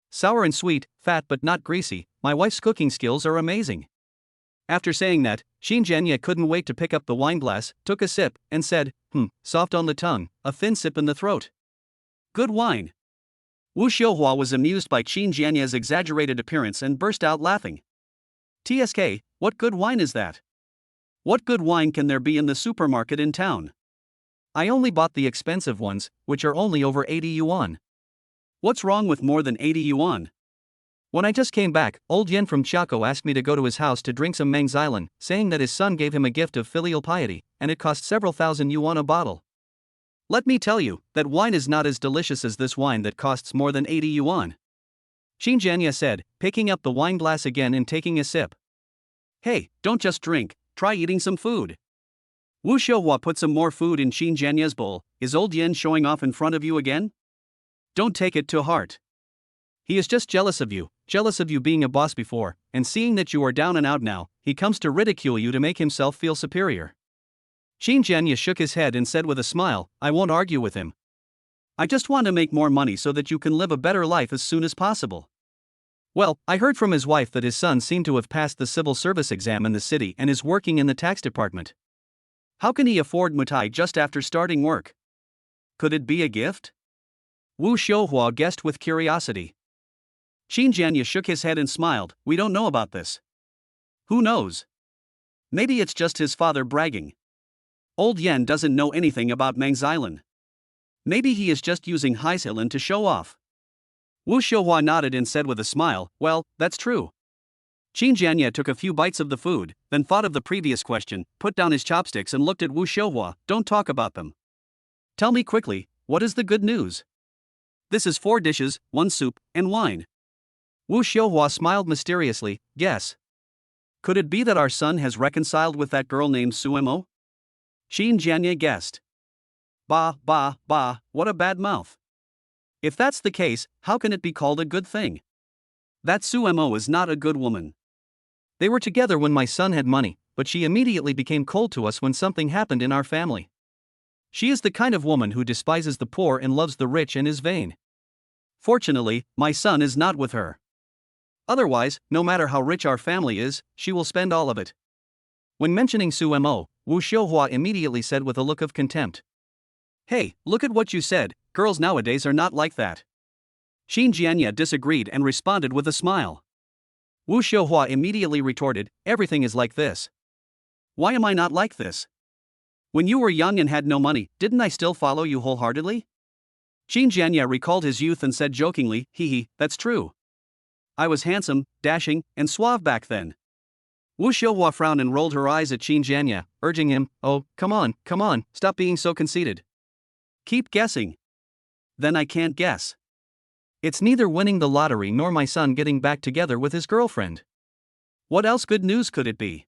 Speaker 1: "Sour and sweet, fat but not greasy, my wife's cooking skills are amazing." After saying that, Qin Jianya couldn't wait to pick up the wine glass, took a sip, and said, soft on the tongue, a thin sip in the throat. "Good wine." Wu Xiuhua was amused by Qin Jianya's exaggerated appearance and burst out laughing. "TSK, what good wine is that? What good wine can there be in the supermarket in town? I only bought the expensive ones, which are only over 80 yuan. What's wrong with more than 80 yuan? When I just came back, old Yen from Chaco asked me to go to his house to drink some Mangxilan, saying that his son gave him a gift of filial piety, and it cost several thousand yuan a bottle. Let me tell you, that wine is not as delicious as this wine that costs more than 80 yuan. Qin Jianya said, picking up the wine glass again and taking a sip. "Hey, don't just drink, try eating some food." Wu Xiuhua put some more food in Qin Jianya's bowl. "Is old Yen showing off in front of you again? Don't take it to heart. He is just jealous of you being a boss before, and seeing that you are down and out now, he comes to ridicule you to make himself feel superior." Qin Jianya shook his head and said with a smile, "I won't argue with him. I just want to make more money so that you can live a better life as soon as possible." Well, I heard from his wife that his son seemed to have passed the civil service exam in the city and is working in the tax department. How can he afford Mutai just after starting work? Could it be a gift? Wu Xiuhua guessed with curiosity. Qin Jianye shook his head and smiled. We don't know about this. Who knows? Maybe it's just his father bragging. Old Yan doesn't know anything about Mangxilan. Maybe he is just using Haixilan to show off. Wu Xiuhua nodded and said with a smile, well, that's true. Qin Jianye took a few bites of the food, then thought of the previous question, put down his chopsticks and looked at Wu Xiuhua. Don't talk about them. Tell me quickly, what is the good news? This is 4 dishes, 1 soup, and wine. Wu Xiuhua smiled mysteriously. Guess. Could it be that our son has reconciled with that girl named Suemo? Qin Jianye guessed. Bah, what a bad mouth. If that's the case, how can it be called a good thing? That Suemo is not a good woman. They were together when my son had money, but she immediately became cold to us when something happened in our family. She is the kind of woman who despises the poor and loves the rich and is vain. Fortunately, my son is not with her. Otherwise, no matter how rich our family is, she will spend all of it. When mentioning Suemo, Wu Xiuhua immediately said with a look of contempt. Hey, look at what you said, girls nowadays are not like that. Qin Jianye disagreed and responded with a smile. Wu Xiuhua immediately retorted, everything is like this. Why am I not like this? When you were young and had no money, didn't I still follow you wholeheartedly? Qin Jianye recalled his youth and said jokingly, hee, that's true. I was handsome, dashing, and suave back then. Wu Xiuhua frowned and rolled her eyes at Qin Jianye, urging him, oh, come on, stop being so conceited. Keep guessing. Then I can't guess. It's neither winning the lottery nor my son getting back together with his girlfriend. What else good news could it be?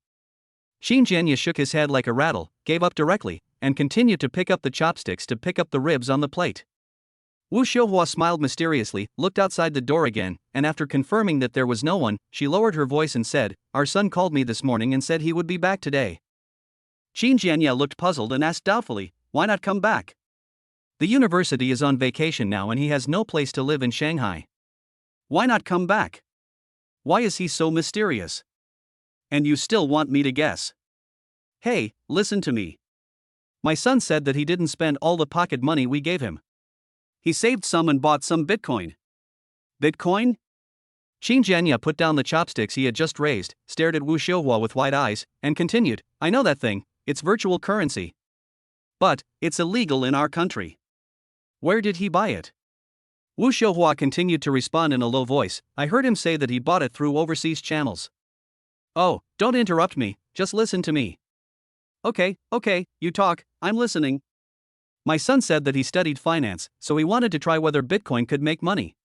Speaker 1: Qin Jianye shook his head like a rattle, gave up directly, and continued to pick up the chopsticks to pick up the ribs on the plate. Wu Xiuhua smiled mysteriously, looked outside the door again, and after confirming that there was no one, she lowered her voice and said, our son called me this morning and said he would be back today. Qin Jianye looked puzzled and asked doubtfully, why not come back? The university is on vacation now and he has no place to live in Shanghai. Why not come back? Why is he so mysterious? And you still want me to guess? Hey, listen to me. My son said that he didn't spend all the pocket money we gave him. He saved some and bought some Bitcoin. Bitcoin? Qin Jianye put down the chopsticks he had just raised, stared at Wu Xiuhua with wide eyes, and continued, I know that thing, it's virtual currency. But, it's illegal in our country. Where did he buy it? Wu Xiuhua continued to respond in a low voice, I heard him say that he bought it through overseas channels. Oh, don't interrupt me, just listen to me. Okay, you talk, I'm listening. My son said that he studied finance, so he wanted to try whether Bitcoin could make money.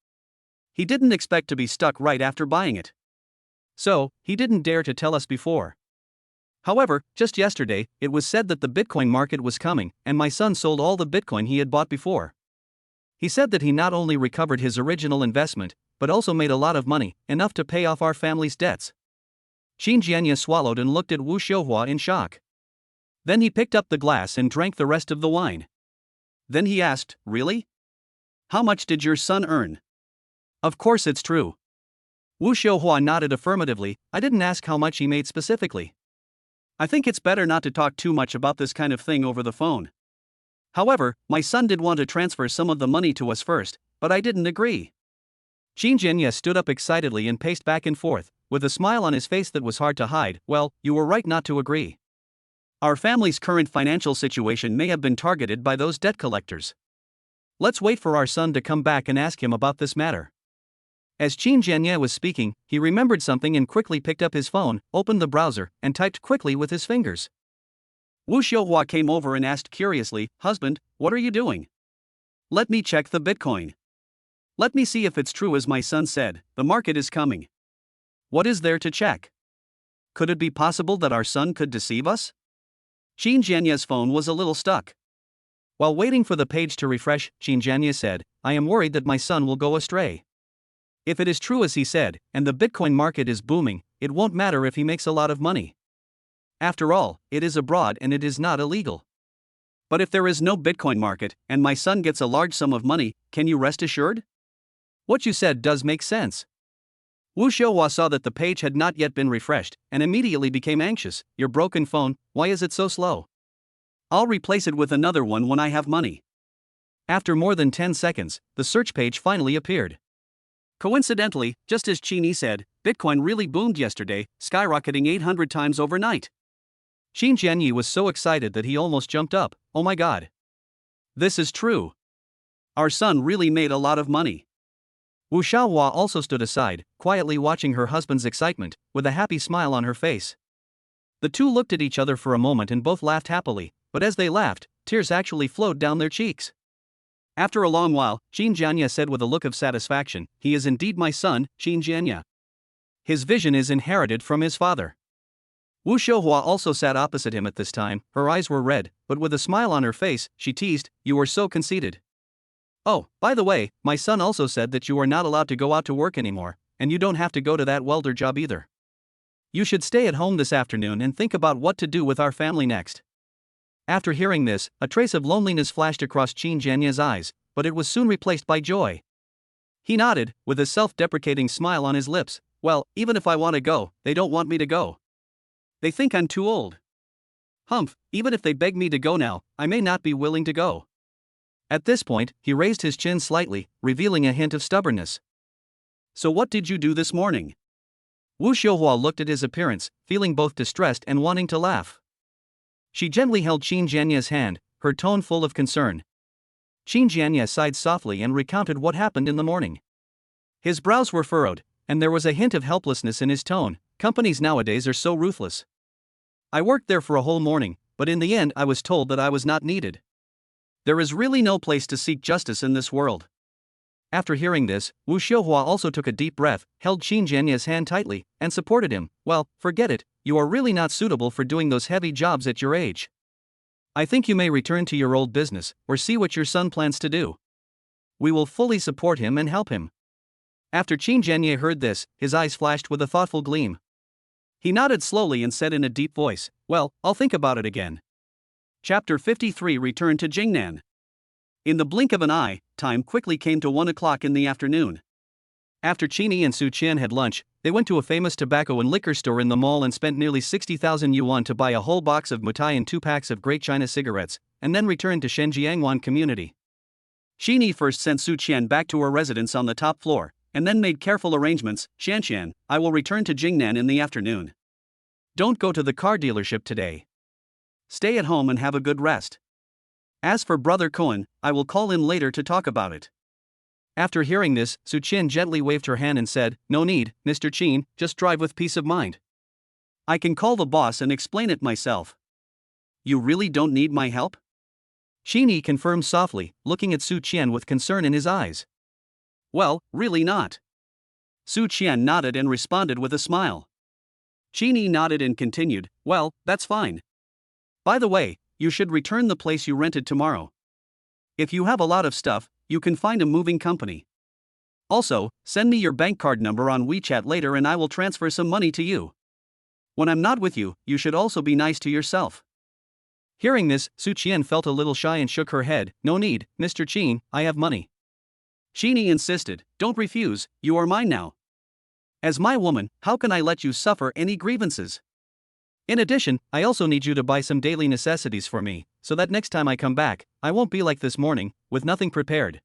Speaker 1: He didn't expect to be stuck right after buying it. So, he didn't dare to tell us before. However, just yesterday, it was said that the Bitcoin market was coming, and my son sold all the Bitcoin he had bought before. He said that he not only recovered his original investment, but also made a lot of money, enough to pay off our family's debts. Qin Jianye swallowed and looked at Wu Xiuhua in shock. Then he picked up the glass and drank the rest of the wine. Then he asked, really? How much did your son earn? Of course it's true. Wu Xiuhua nodded affirmatively, I didn't ask how much he made specifically. I think it's better not to talk too much about this kind of thing over the phone. However, my son did want to transfer some of the money to us first, but I didn't agree. Qin Jianye stood up excitedly and paced back and forth, with a smile on his face that was hard to hide. Well, you were right not to agree. Our family's current financial situation may have been targeted by those debt collectors. Let's wait for our son to come back and ask him about this matter. As Qin Jianye was speaking, he remembered something and quickly picked up his phone, opened the browser, and typed quickly with his fingers. Wu Xiuhua came over and asked curiously, husband, what are you doing? Let me check the Bitcoin. Let me see if it's true as my son said, the market is coming. What is there to check? Could it be possible that our son could deceive us? Qin Jianye's phone was a little stuck. While waiting for the page to refresh, Qin Jianye said, I am worried that my son will go astray. If it is true as he said, and the Bitcoin market is booming, it won't matter if he makes a lot of money. After all, it is abroad and it is not illegal. But if there is no Bitcoin market, and my son gets a large sum of money, can you rest assured? What you said does make sense. Wu Xiaohua saw that the page had not yet been refreshed, and immediately became anxious. Your broken phone, why is it so slow? I'll replace it with another one when I have money. After more than 10 seconds, the search page finally appeared. Coincidentally, just as Qin said, Bitcoin really boomed yesterday, skyrocketing 800 times overnight. Qin Jianyi was so excited that he almost jumped up. Oh my god. This is true. Our son really made a lot of money. Wu Xiaohua also stood aside, quietly watching her husband's excitement, with a happy smile on her face. The two looked at each other for a moment and both laughed happily, but as they laughed, tears actually flowed down their cheeks. After a long while, Qin Jianya said with a look of satisfaction, "He is indeed my son, Qin Jianya. His vision is inherited from his father." Wu Xiaohua also sat opposite him at this time. Her eyes were red, but with a smile on her face, she teased, "You are so conceited. Oh, by the way, my son also said that you are not allowed to go out to work anymore, and you don't have to go to that welder job either. You should stay at home this afternoon and think about what to do with our family next." After hearing this, a trace of loneliness flashed across Qin Jianya's eyes, but it was soon replaced by joy. He nodded, with a self-deprecating smile on his lips. "Well, even if I want to go, they don't want me to go. They think I'm too old. Humph, even if they beg me to go now, I may not be willing to go." At this point, he raised his chin slightly, revealing a hint of stubbornness. "So what did you do this morning?" Wu Xiaohua looked at his appearance, feeling both distressed and wanting to laugh. She gently held Qin Jianya's hand, her tone full of concern. Qin Jianya sighed softly and recounted what happened in the morning. His brows were furrowed, and there was a hint of helplessness in his tone. Companies nowadays are so ruthless. I worked there for a whole morning, but in the end I was told that I was not needed. There is really no place to seek justice in this world. After hearing this, Wu Xiaohua also took a deep breath, held Qin Jianya's hand tightly, and supported him. "Well, forget it, you are really not suitable for doing those heavy jobs at your age. I think you may return to your old business, or see what your son plans to do. We will fully support him and help him." After Qin Jianya heard this, his eyes flashed with a thoughtful gleam. He nodded slowly and said in a deep voice, "Well, I'll think about it again." Chapter 53 Return to Jingnan. In the blink of an eye, time quickly came to 1 o'clock in the afternoon. After Qin and Su Qian had lunch, they went to a famous tobacco and liquor store in the mall and spent nearly 60,000 yuan to buy a whole box of mutai and 2 packs of Great China cigarettes, and then returned to Shenjiangwan community. Qin first sent Su Qian back to her residence on the top floor, and then made careful arrangements. "Xianxian, I will return to Jingnan in the afternoon. Don't go to the car dealership today. Stay at home and have a good rest. As for Brother Cohen, I will call in later to talk about it." After hearing this, Su Qian gently waved her hand and said, "No need, Mr. Qin, just drive with peace of mind. I can call the boss and explain it myself." "You really don't need my help?" Qin confirmed softly, looking at Su Qian with concern in his eyes. "Well, really not." Su Qian nodded and responded with a smile. Qin nodded and continued, "Well, that's fine. By the way, you should return the place you rented tomorrow. If you have a lot of stuff, you can find a moving company. Also, send me your bank card number on WeChat later and I will transfer some money to you. When I'm not with you, you should also be nice to yourself." Hearing this, Su Qian felt a little shy and shook her head. "No need, Mr. Qin, I have money." Qin insisted, "Don't refuse, you are mine now. As my woman, how can I let you suffer any grievances? In addition, I also need you to buy some daily necessities for me, so that next time I come back, I won't be like this morning, with nothing prepared."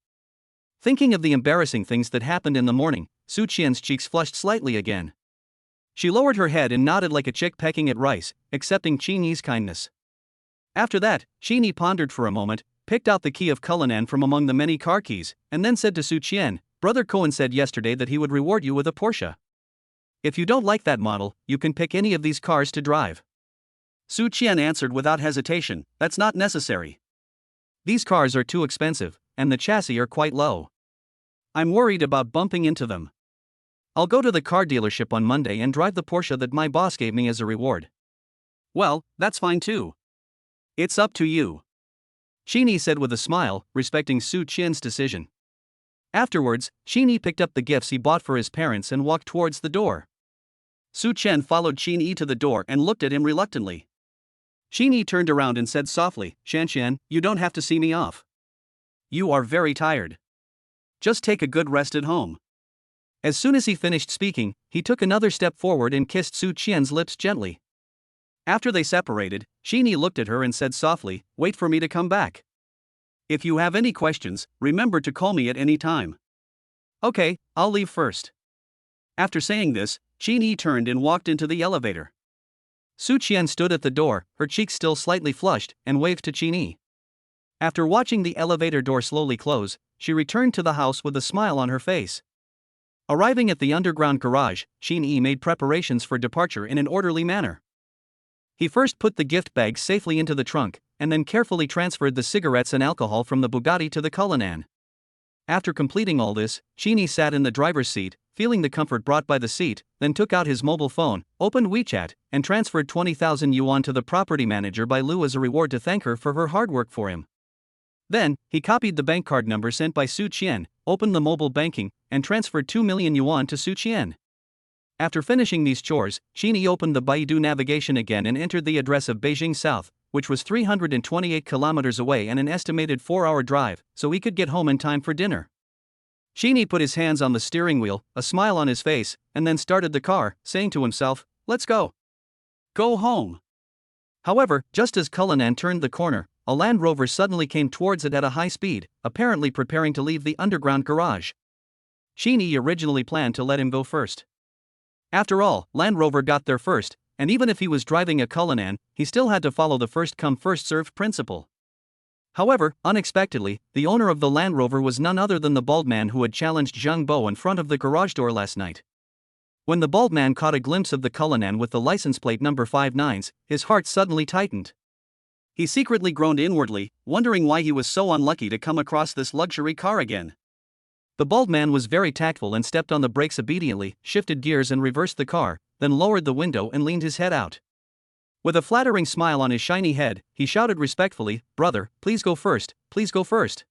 Speaker 1: Thinking of the embarrassing things that happened in the morning, Su Qian's cheeks flushed slightly again. She lowered her head and nodded like a chick pecking at rice, accepting Qin's kindness. After that, Qin pondered for a moment, picked out the key of Cullinan from among the many car keys, and then said to Su Qian, "Brother Cohen said yesterday that he would reward you with a Porsche. If you don't like that model, you can pick any of these cars to drive." Su Qian answered without hesitation, "That's not necessary. These cars are too expensive, and the chassis are quite low. I'm worried about bumping into them. I'll go to the car dealership on Monday and drive the Porsche that my boss gave me as a reward." "Well, that's fine too. It's up to you," Qin said with a smile, respecting Su Qian's decision. Afterwards, Qin picked up the gifts he bought for his parents and walked towards the door. Su Qian followed Qin to the door and looked at him reluctantly. Qin turned around and said softly, "Xianxian, you don't have to see me off. You are very tired. Just take a good rest at home." As soon as he finished speaking, he took another step forward and kissed Su Qian's lips gently. After they separated, Qin looked at her and said softly, "Wait for me to come back. If you have any questions, remember to call me at any time." "Okay, I'll leave first." After saying this, Qin turned and walked into the elevator. Su Qian stood at the door, her cheeks still slightly flushed, and waved to Qin. After watching the elevator door slowly close, she returned to the house with a smile on her face. Arriving at the underground garage, Qin made preparations for departure in an orderly manner. He first put the gift bag safely into the trunk, and then carefully transferred the cigarettes and alcohol from the Bugatti to the Cullinan. After completing all this, Qin sat in the driver's seat, feeling the comfort brought by the seat, then took out his mobile phone, opened WeChat, and transferred 20,000 yuan to the property manager Bai Lu as a reward to thank her for her hard work for him. Then, he copied the bank card number sent by Su Qian, opened the mobile banking, and transferred 2 million yuan to Su Qian. After finishing these chores, Qin opened the Baidu navigation again and entered the address of Beijing South, which was 328 kilometers away and an estimated 4-hour drive, so he could get home in time for dinner. Qin put his hands on the steering wheel, a smile on his face, and then started the car, saying to himself, "Let's go. Go home." However, just as Cullinan turned the corner, a Land Rover suddenly came towards it at a high speed, apparently preparing to leave the underground garage. Qin originally planned to let him go first. After all, Land Rover got there first, and even if he was driving a Cullinan, he still had to follow the first-come first-served principle. However, unexpectedly, the owner of the Land Rover was none other than the bald man who had challenged Zhang Bo in front of the garage door last night. When the bald man caught a glimpse of the Cullinan with the license plate number 59s, his heart suddenly tightened. He secretly groaned inwardly, wondering why he was so unlucky to come across this luxury car again. The bald man was very tactful and stepped on the brakes obediently, shifted gears and reversed the car, then lowered the window and leaned his head out. With a flattering smile on his shiny head, he shouted respectfully, "Brother, please go first, please go first."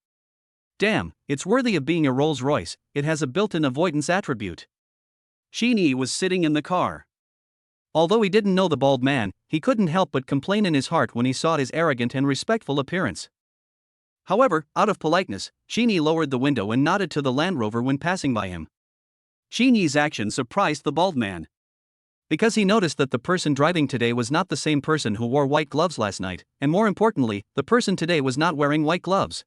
Speaker 1: Damn, it's worthy of being a Rolls Royce, it has a built-in avoidance attribute. Qin was sitting in the car. Although he didn't know the bald man, he couldn't help but complain in his heart when he saw his arrogant and respectful appearance. However, out of politeness, Qin lowered the window and nodded to the Land Rover when passing by him. Qin's action surprised the bald man. Because he noticed that the person driving today was not the same person who wore white gloves last night, and more importantly, the person today was not wearing white gloves.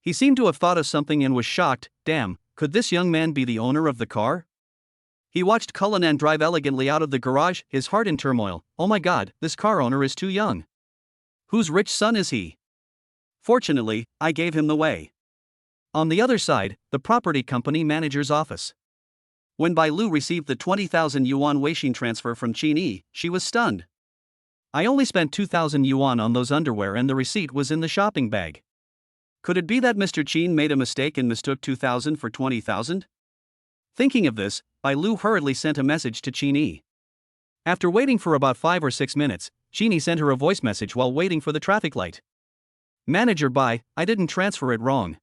Speaker 1: He seemed to have thought of something and was shocked. Damn, could this young man be the owner of the car? He watched Cullinan drive elegantly out of the garage, his heart in turmoil. Oh my god, this car owner is too young. Whose rich son is he? Fortunately, I gave him the way. On the other side, the property company manager's office. When Bai Lu received the 20,000 yuan Weixin transfer from Qin, she was stunned. I only spent 2,000 yuan on those underwear and the receipt was in the shopping bag. Could it be that Mr. Qin made a mistake and mistook 2,000 for 20,000? Thinking of this, Bai Lu hurriedly sent a message to Qin. After waiting for about 5 or 6 minutes, Qin sent her a voice message while waiting for the traffic light. "Manager Bai, I didn't transfer it wrong.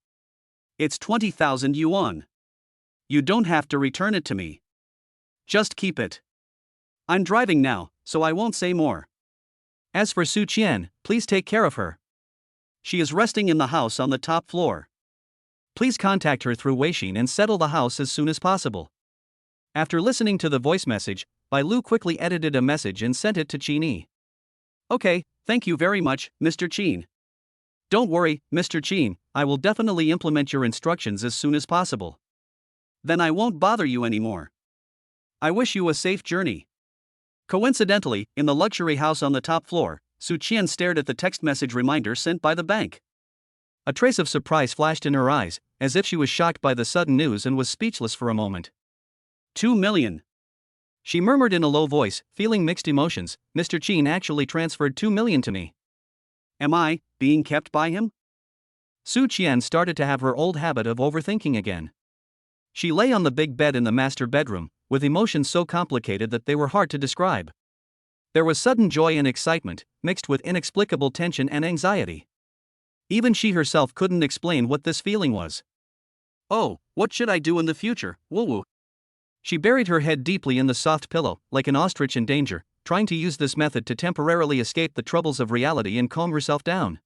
Speaker 1: It's 20,000 yuan. You don't have to return it to me. Just keep it. I'm driving now, so I won't say more. As for Su Qian, please take care of her. She is resting in the house on the top floor. Please contact her through Weixin and settle the house as soon as possible." After listening to the voice message, Bai Lu quickly edited a message and sent it to Qin. "Okay, thank you very much, Mr. Qin. Don't worry, Mr. Qin, I will definitely implement your instructions as soon as possible. Then I won't bother you anymore. I wish you a safe journey." Coincidentally, in the luxury house on the top floor, Su Qian stared at the text message reminder sent by the bank. A trace of surprise flashed in her eyes, as if she was shocked by the sudden news and was speechless for a moment. 2 million. She murmured in a low voice, feeling mixed emotions. Mr. Qin actually transferred 2 million to me. Am I being kept by him? Su Qian started to have her old habit of overthinking again. She lay on the big bed in the master bedroom, with emotions so complicated that they were hard to describe. There was sudden joy and excitement, mixed with inexplicable tension and anxiety. Even she herself couldn't explain what this feeling was. Oh, what should I do in the future, woo-woo? She buried her head deeply in the soft pillow, like an ostrich in danger, trying to use this method to temporarily escape the troubles of reality and calm herself down.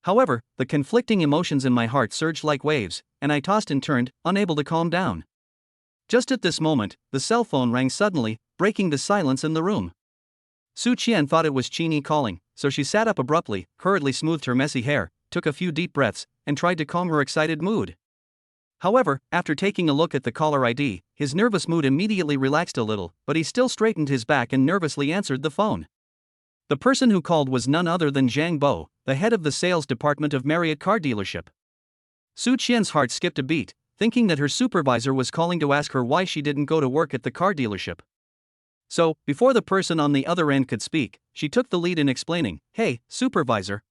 Speaker 1: However, the conflicting emotions in my heart surged like waves, and I tossed and turned, unable to calm down. Just at this moment, the cell phone rang suddenly, breaking the silence in the room. Su Qian thought it was Qin Yi calling, so she sat up abruptly, hurriedly smoothed her messy hair, took a few deep breaths, and tried to calm her excited mood. However, after taking a look at the caller ID, his nervous mood immediately relaxed a little, but he still straightened his back and nervously answered the phone. The person who called was none other than Zhang Bo, the head of the sales department of Marriott car dealership. Su Qian's heart skipped a beat, thinking that her supervisor was calling to ask her why she didn't go to work at the car dealership. So, before the person on the other end could speak, she took the lead in explaining, "Hey, supervisor.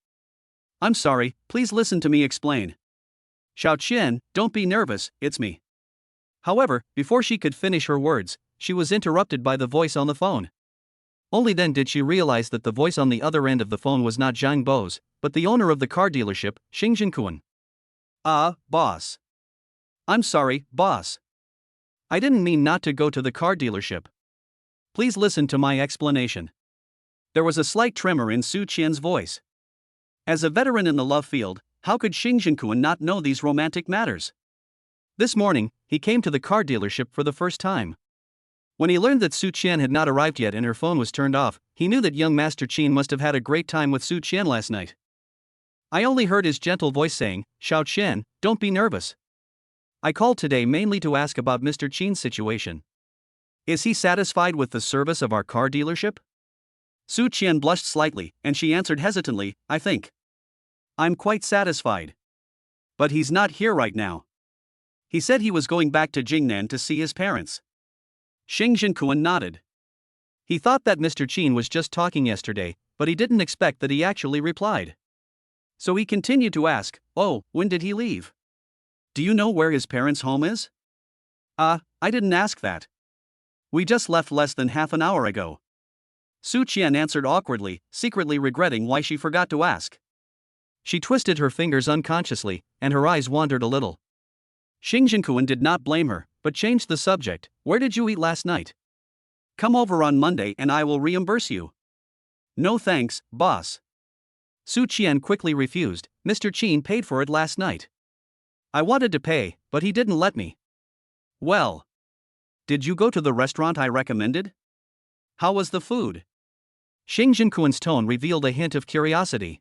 Speaker 1: I'm sorry, please listen to me explain. Xiao Qian, don't be nervous, it's me." However, before she could finish her words, she was interrupted by the voice on the phone. Only then did she realize that the voice on the other end of the phone was not Zhang Bo's, but the owner of the car dealership, Xingjinkuan. Boss. I'm sorry, boss. I didn't mean not to go to the car dealership. Please listen to my explanation. There was a slight tremor in Su Qian's voice. As a veteran in the love field, how could Xingjinkuan not know these romantic matters? This morning, he came to the car dealership for the first time. When he learned that Su Qian had not arrived yet and her phone was turned off, he knew that young Master Qin must have had a great time with Su Qian last night. I only heard his gentle voice saying, "Xiao Qian, don't be nervous. I called today mainly to ask about Mr. Qin's situation. Is he satisfied with the service of our car dealership?" Su Qian blushed slightly, and she answered hesitantly, "I think I'm quite satisfied. But he's not here right now. He said he was going back to Jingnan to see his parents." Xingjinkuan nodded. He thought that Mr. Qin was just talking yesterday, but he didn't expect that he actually replied. So he continued to ask, "Oh, when did he leave? Do you know where his parents' home is?" I didn't ask that. We just left less than half an hour ago." Su Qian answered awkwardly, secretly regretting why she forgot to ask. She twisted her fingers unconsciously, and her eyes wandered a little. Xingjinkuan did not blame her, but changed the subject. "Where did you eat last night? Come over on Monday and I will reimburse you." "No thanks, boss." Su Qian quickly refused. "Mr. Qin paid for it last night. I wanted to pay, but he didn't let me." "Well, did you go to the restaurant I recommended? How was the food?" Xingjinkuan's tone revealed a hint of curiosity.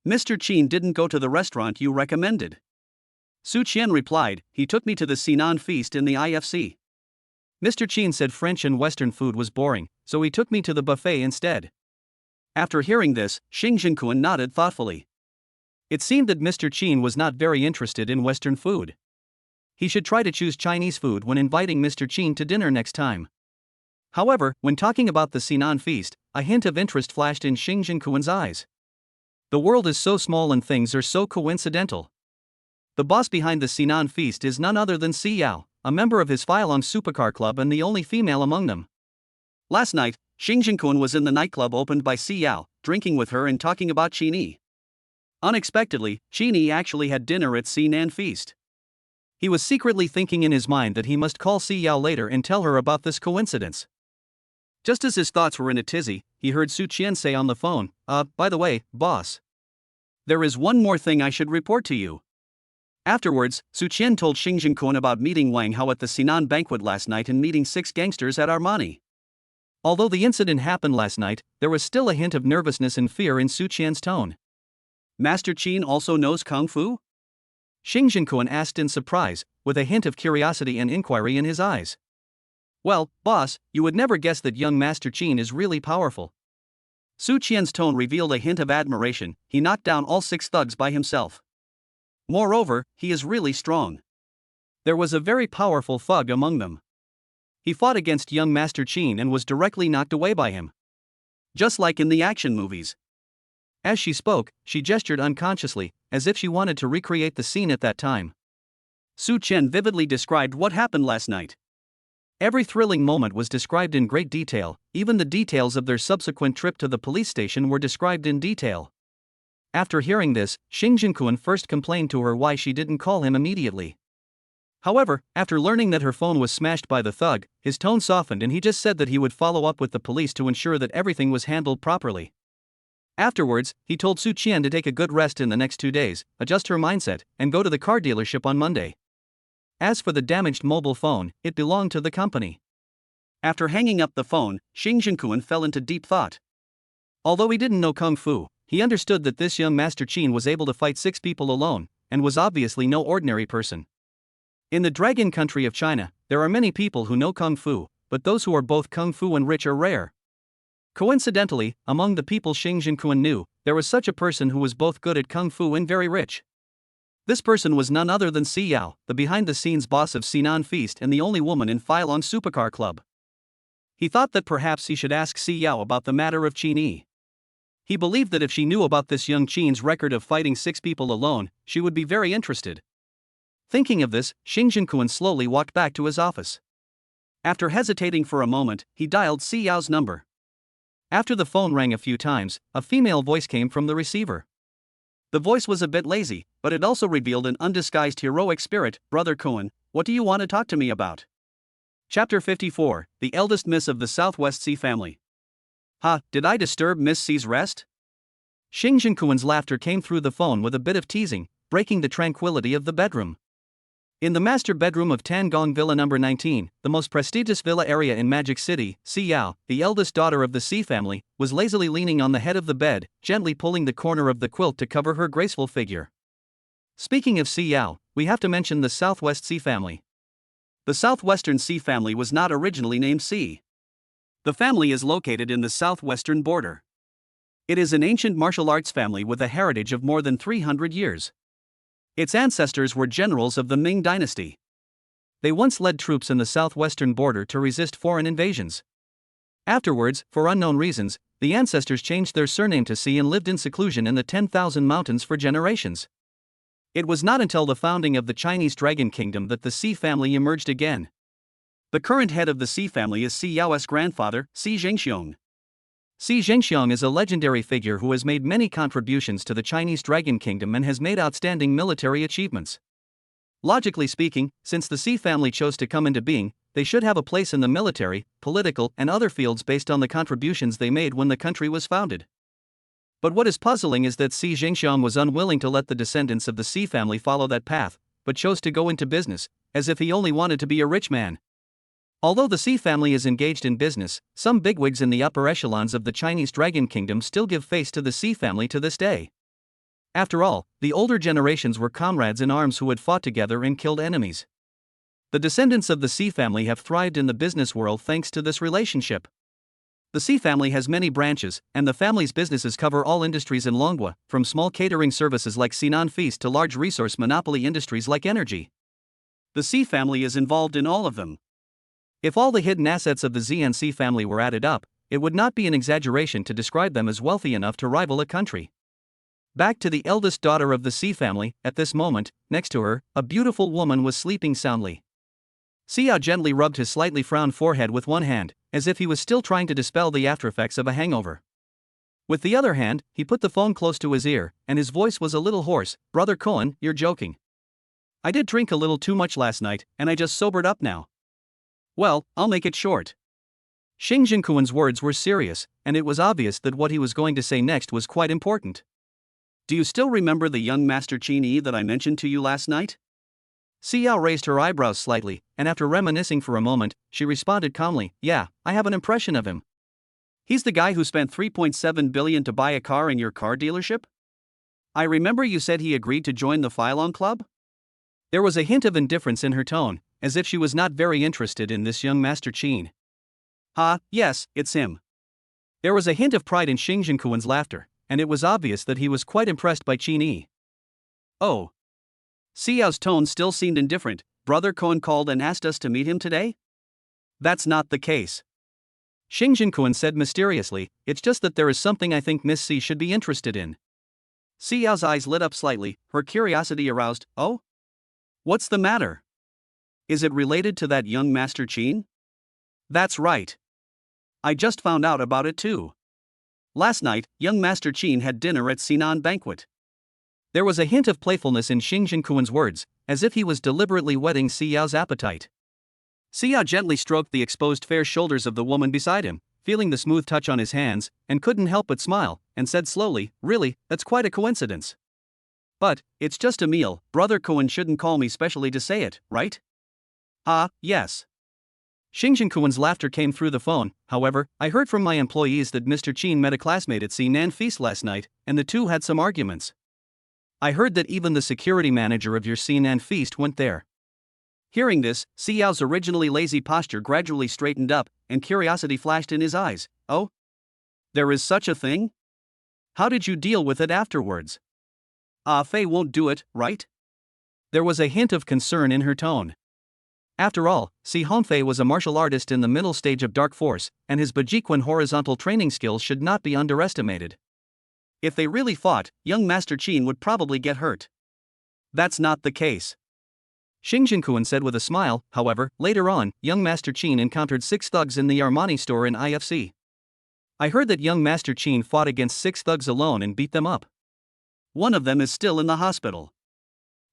Speaker 1: "Mr. Qin didn't go to the restaurant you recommended." Su Qian replied, "He took me to the Sinan feast in the IFC. Mr. Qin said French and Western food was boring, so he took me to the buffet instead." After hearing this, Xingjinkuan nodded thoughtfully. It seemed that Mr. Qin was not very interested in Western food. He should try to choose Chinese food when inviting Mr. Qin to dinner next time. However, when talking about the Sinan feast, a hint of interest flashed in Xingjinkuan's eyes. The world is so small and things are so coincidental. The boss behind the Sinan feast is none other than Si Yao, a member of his Feilong Supercar Club and the only female among them. Last night, Xingjinkuan was in the nightclub opened by Si Yao, drinking with her and talking about Qin Yi. Unexpectedly, Qin Yi actually had dinner at Sinan feast. He was secretly thinking in his mind that he must call Si Yao later and tell her about this coincidence. Just as his thoughts were in a tizzy, he heard Su Qian say on the phone, "By the way, boss. There is one more thing I should report to you." Afterwards, Su Qian told Xingjinkuan about meeting Wang Hao at the Sinan banquet last night and meeting 6 gangsters at Armani. Although the incident happened last night, there was still a hint of nervousness and fear in Su Qian's tone. "Master Qin also knows Kung Fu?" Xingjinkuan asked in surprise, with a hint of curiosity and inquiry in his eyes. "Well, boss, you would never guess that young Master Qin is really powerful." Su Qian's tone revealed a hint of admiration. He knocked down all 6 thugs by himself. Moreover, he is really strong. There was a very powerful thug among them. He fought against young Master Qin and was directly knocked away by him. Just like in the action movies. As she spoke, she gestured unconsciously, as if she wanted to recreate the scene at that time. Su Qian vividly described what happened last night. Every thrilling moment was described in great detail, even the details of their subsequent trip to the police station were described in detail. After hearing this, Xingjinkuan first complained to her why she didn't call him immediately. However, after learning that her phone was smashed by the thug, his tone softened and he just said that he would follow up with the police to ensure that everything was handled properly. Afterwards, he told Su Qian to take a good rest in the next 2 days, adjust her mindset, and go to the car dealership on Monday. As for the damaged mobile phone, it belonged to the company.
Speaker 2: After hanging up the phone, Xing Jinkuan fell into deep thought.
Speaker 1: Although he didn't know Kung Fu, he understood that this young Master Qin was able to fight 6 people alone, and was obviously no ordinary person. In the dragon country of China, there are many people who know Kung Fu, but those who are both Kung Fu and rich are rare. Coincidentally, among the people Xing Jinkuan knew, there was such a person who was both good at Kung Fu and very rich. This person was none other than Si Yao, the behind-the-scenes boss of Sinan Feast and the only woman in Filon Supercar Club. He thought that perhaps he should ask Si Yao about the matter of Qin Yi. He believed that if she knew about this young Qin's record of fighting 6 people alone, she would be very interested. Thinking of this, Xing Jinkuan slowly walked back to his office. After hesitating for a moment, he dialed Si Yao's number. After the phone rang a few times, a female voice came from the receiver. The voice was a bit lazy, but it also revealed an undisguised heroic spirit. "Brother Cohen, what do you want to talk to me about?" Chapter 54, The Eldest Miss of the Southwest Sea Family. "Ha, did I disturb Miss C's rest?" Xing Jinkuan's laughter came through the phone with a bit of teasing, breaking the tranquility of the bedroom. In the master bedroom of Tangong Villa No. 19, the most prestigious villa area in Magic City, Si Yao, the eldest daughter of the Sea family, was lazily leaning on the head of the bed, gently pulling the corner of the quilt to cover her graceful figure. Speaking of Si Yao, we have to mention the Southwest Sea family. The Southwestern Sea family was not originally named Sea. The family is located in the southwestern border. It is an ancient martial arts family with a heritage of more than 300 years. Its ancestors were generals of the Ming dynasty. They once led troops in the southwestern border to resist foreign invasions. Afterwards, for unknown reasons, the ancestors changed their surname to Sea and lived in seclusion in the 10,000 mountains for generations. It was not until the founding of the Chinese Dragon Kingdom that the Sea family emerged again. The current head of the Sea family is Si Yao's grandfather, Si Zhengxiong. Si Zhengxiong is a legendary figure who has made many contributions to the Chinese Dragon Kingdom and has made outstanding military achievements. Logically speaking, since the Sea family chose to come into being, they should have a place in the military, political, and other fields based on the contributions they made when the country was founded. But what is puzzling is that Si Zhengxiong was unwilling to let the descendants of the Sea family follow that path, but chose to go into business, as if he only wanted to be a rich man. Although the Sea family is engaged in business, some bigwigs in the upper echelons of the Chinese Dragon Kingdom still give face to the Sea family to this day. After all, the older generations were comrades in arms who had fought together and killed enemies. The descendants of the Sea family have thrived in the business world thanks to this relationship. The Sea family has many branches, and the family's businesses cover all industries in Longhua, from small catering services like Sinan Feast to large resource monopoly industries like energy. The Sea family is involved in all of them. If all the hidden assets of the ZNC family were added up, it would not be an exaggeration to describe them as wealthy enough to rival a country. Back to the eldest daughter of the Sea family, at this moment, next to her, a beautiful woman was sleeping soundly. Si Yao gently rubbed his slightly frowned forehead with one hand, as if he was still trying to dispel the aftereffects of a hangover. With the other hand, he put the phone close to his ear, and his voice was a little hoarse. "Brother Cohen, you're joking. I did drink a little too much last night, and I just sobered up now." "Well, I'll make it short." Xing Jinkuan's words were serious, and it was obvious that what he was going to say next was quite important. "Do you still remember the young Master Qin Yi that I mentioned to you last night?" Si Yao raised her eyebrows slightly, and after reminiscing for a moment, she responded calmly, "Yeah, I have an impression of him. He's the guy who spent 3.7 billion to buy a car in your car dealership? I remember you said he agreed to join the Filon Club?" There was a hint of indifference in her tone, as if she was not very interested in this young Master Qin. Yes, it's him." There was a hint of pride in Xing Jinkuan's laughter, and it was obvious that he was quite impressed by Qin Yi. "Oh." Si Yao's tone still seemed indifferent. "Brother Cohen called and asked us to meet him today?" "That's not the case," Xing Jinkuan said mysteriously. "It's just that there is something I think Miss Si should be interested in." Si Yao's eyes lit up slightly, her curiosity aroused. "Oh? What's the matter? Is it related to that young Master Qin?" "That's right. I just found out about it too. Last night, young Master Qin had dinner at Sinan banquet." There was a hint of playfulness in Xing Jinkuan's words, as if he was deliberately whetting Si Yao's appetite. Si Yao gently stroked the exposed fair shoulders of the woman beside him, feeling the smooth touch on his hands, and couldn't help but smile, and said slowly, "Really, that's quite a coincidence. But, it's just a meal. Brother Cohen shouldn't call me specially to say it, right?"
Speaker 2: Ah, yes.
Speaker 1: Xing Jinkuan's laughter came through the phone. However, I heard from my employees that Mr. Qin met a classmate at Nan Feast last night, and the two had some arguments. I heard that even the security manager of your Nan Feast went there.
Speaker 2: Hearing this, Xiao's originally lazy posture gradually straightened up, and curiosity flashed in his eyes. Oh? There is such a thing? How did you deal with it afterwards? Ah, Fei won't do it, right?
Speaker 1: There was a hint of concern in her tone. After all, Si Hongfei was a martial artist in the middle stage of Dark Force, and his Bajiquan horizontal training skills should not be underestimated.
Speaker 2: If they really fought, young Master Qin would probably get hurt. That's not the case.
Speaker 1: Xing Jinkuan said with a smile. However, later on, young Master Qin encountered 6 thugs in the Armani store in IFC. I heard that young Master Qin fought against 6 thugs alone and beat them up.
Speaker 2: One of them is still in the hospital.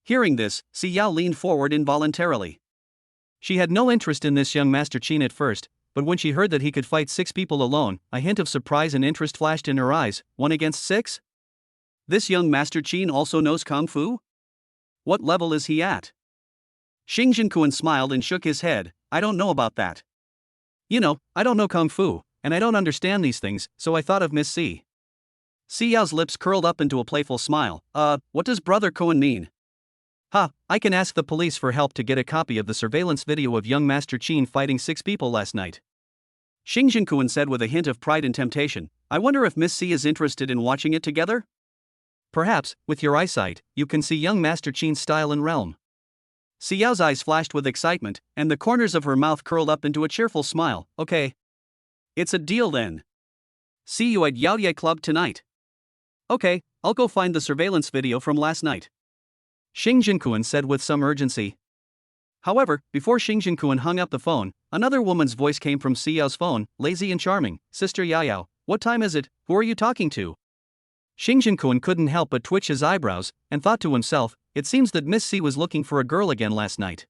Speaker 2: Hearing this, Xiao leaned forward involuntarily.
Speaker 1: She had no interest in this young Master Qin at first, but when she heard that he could fight 6 people alone, a hint of surprise and interest flashed in her eyes. 1 against 6?
Speaker 2: This young Master Qin also knows Kung Fu? What level is he at? Xing Jinkuan smiled and shook his head. I don't know about that.
Speaker 1: You know, I don't know Kung Fu, and I don't understand these things, so I thought of Miss C.
Speaker 2: Xiao's lips curled up into a playful smile. What does Brother Cohen mean?
Speaker 1: Ha, I can ask the police for help to get a copy of the surveillance video of young Master Qin fighting 6 people last night.
Speaker 2: Xing Jinkuan said with a hint of pride and temptation. I wonder if Miss C is interested in watching it together?
Speaker 1: Perhaps, with your eyesight, you can see young Master Qin's style and realm.
Speaker 2: Xiao's eyes flashed with excitement, and the corners of her mouth curled up into a cheerful smile. Okay. It's a deal then. See you at Yaoye Club tonight.
Speaker 1: Okay, I'll go find the surveillance video from last night, Xing Jinkuan said with some urgency. However, before Xing Jinkuan hung up the phone, another woman's voice came from Xiao's phone, lazy and charming. Sister Yaoyao, what time is it? Who are you talking to? Xing Jinkuan couldn't help but twitch his eyebrows, and thought to himself, it seems that Miss C was looking for a girl again last night.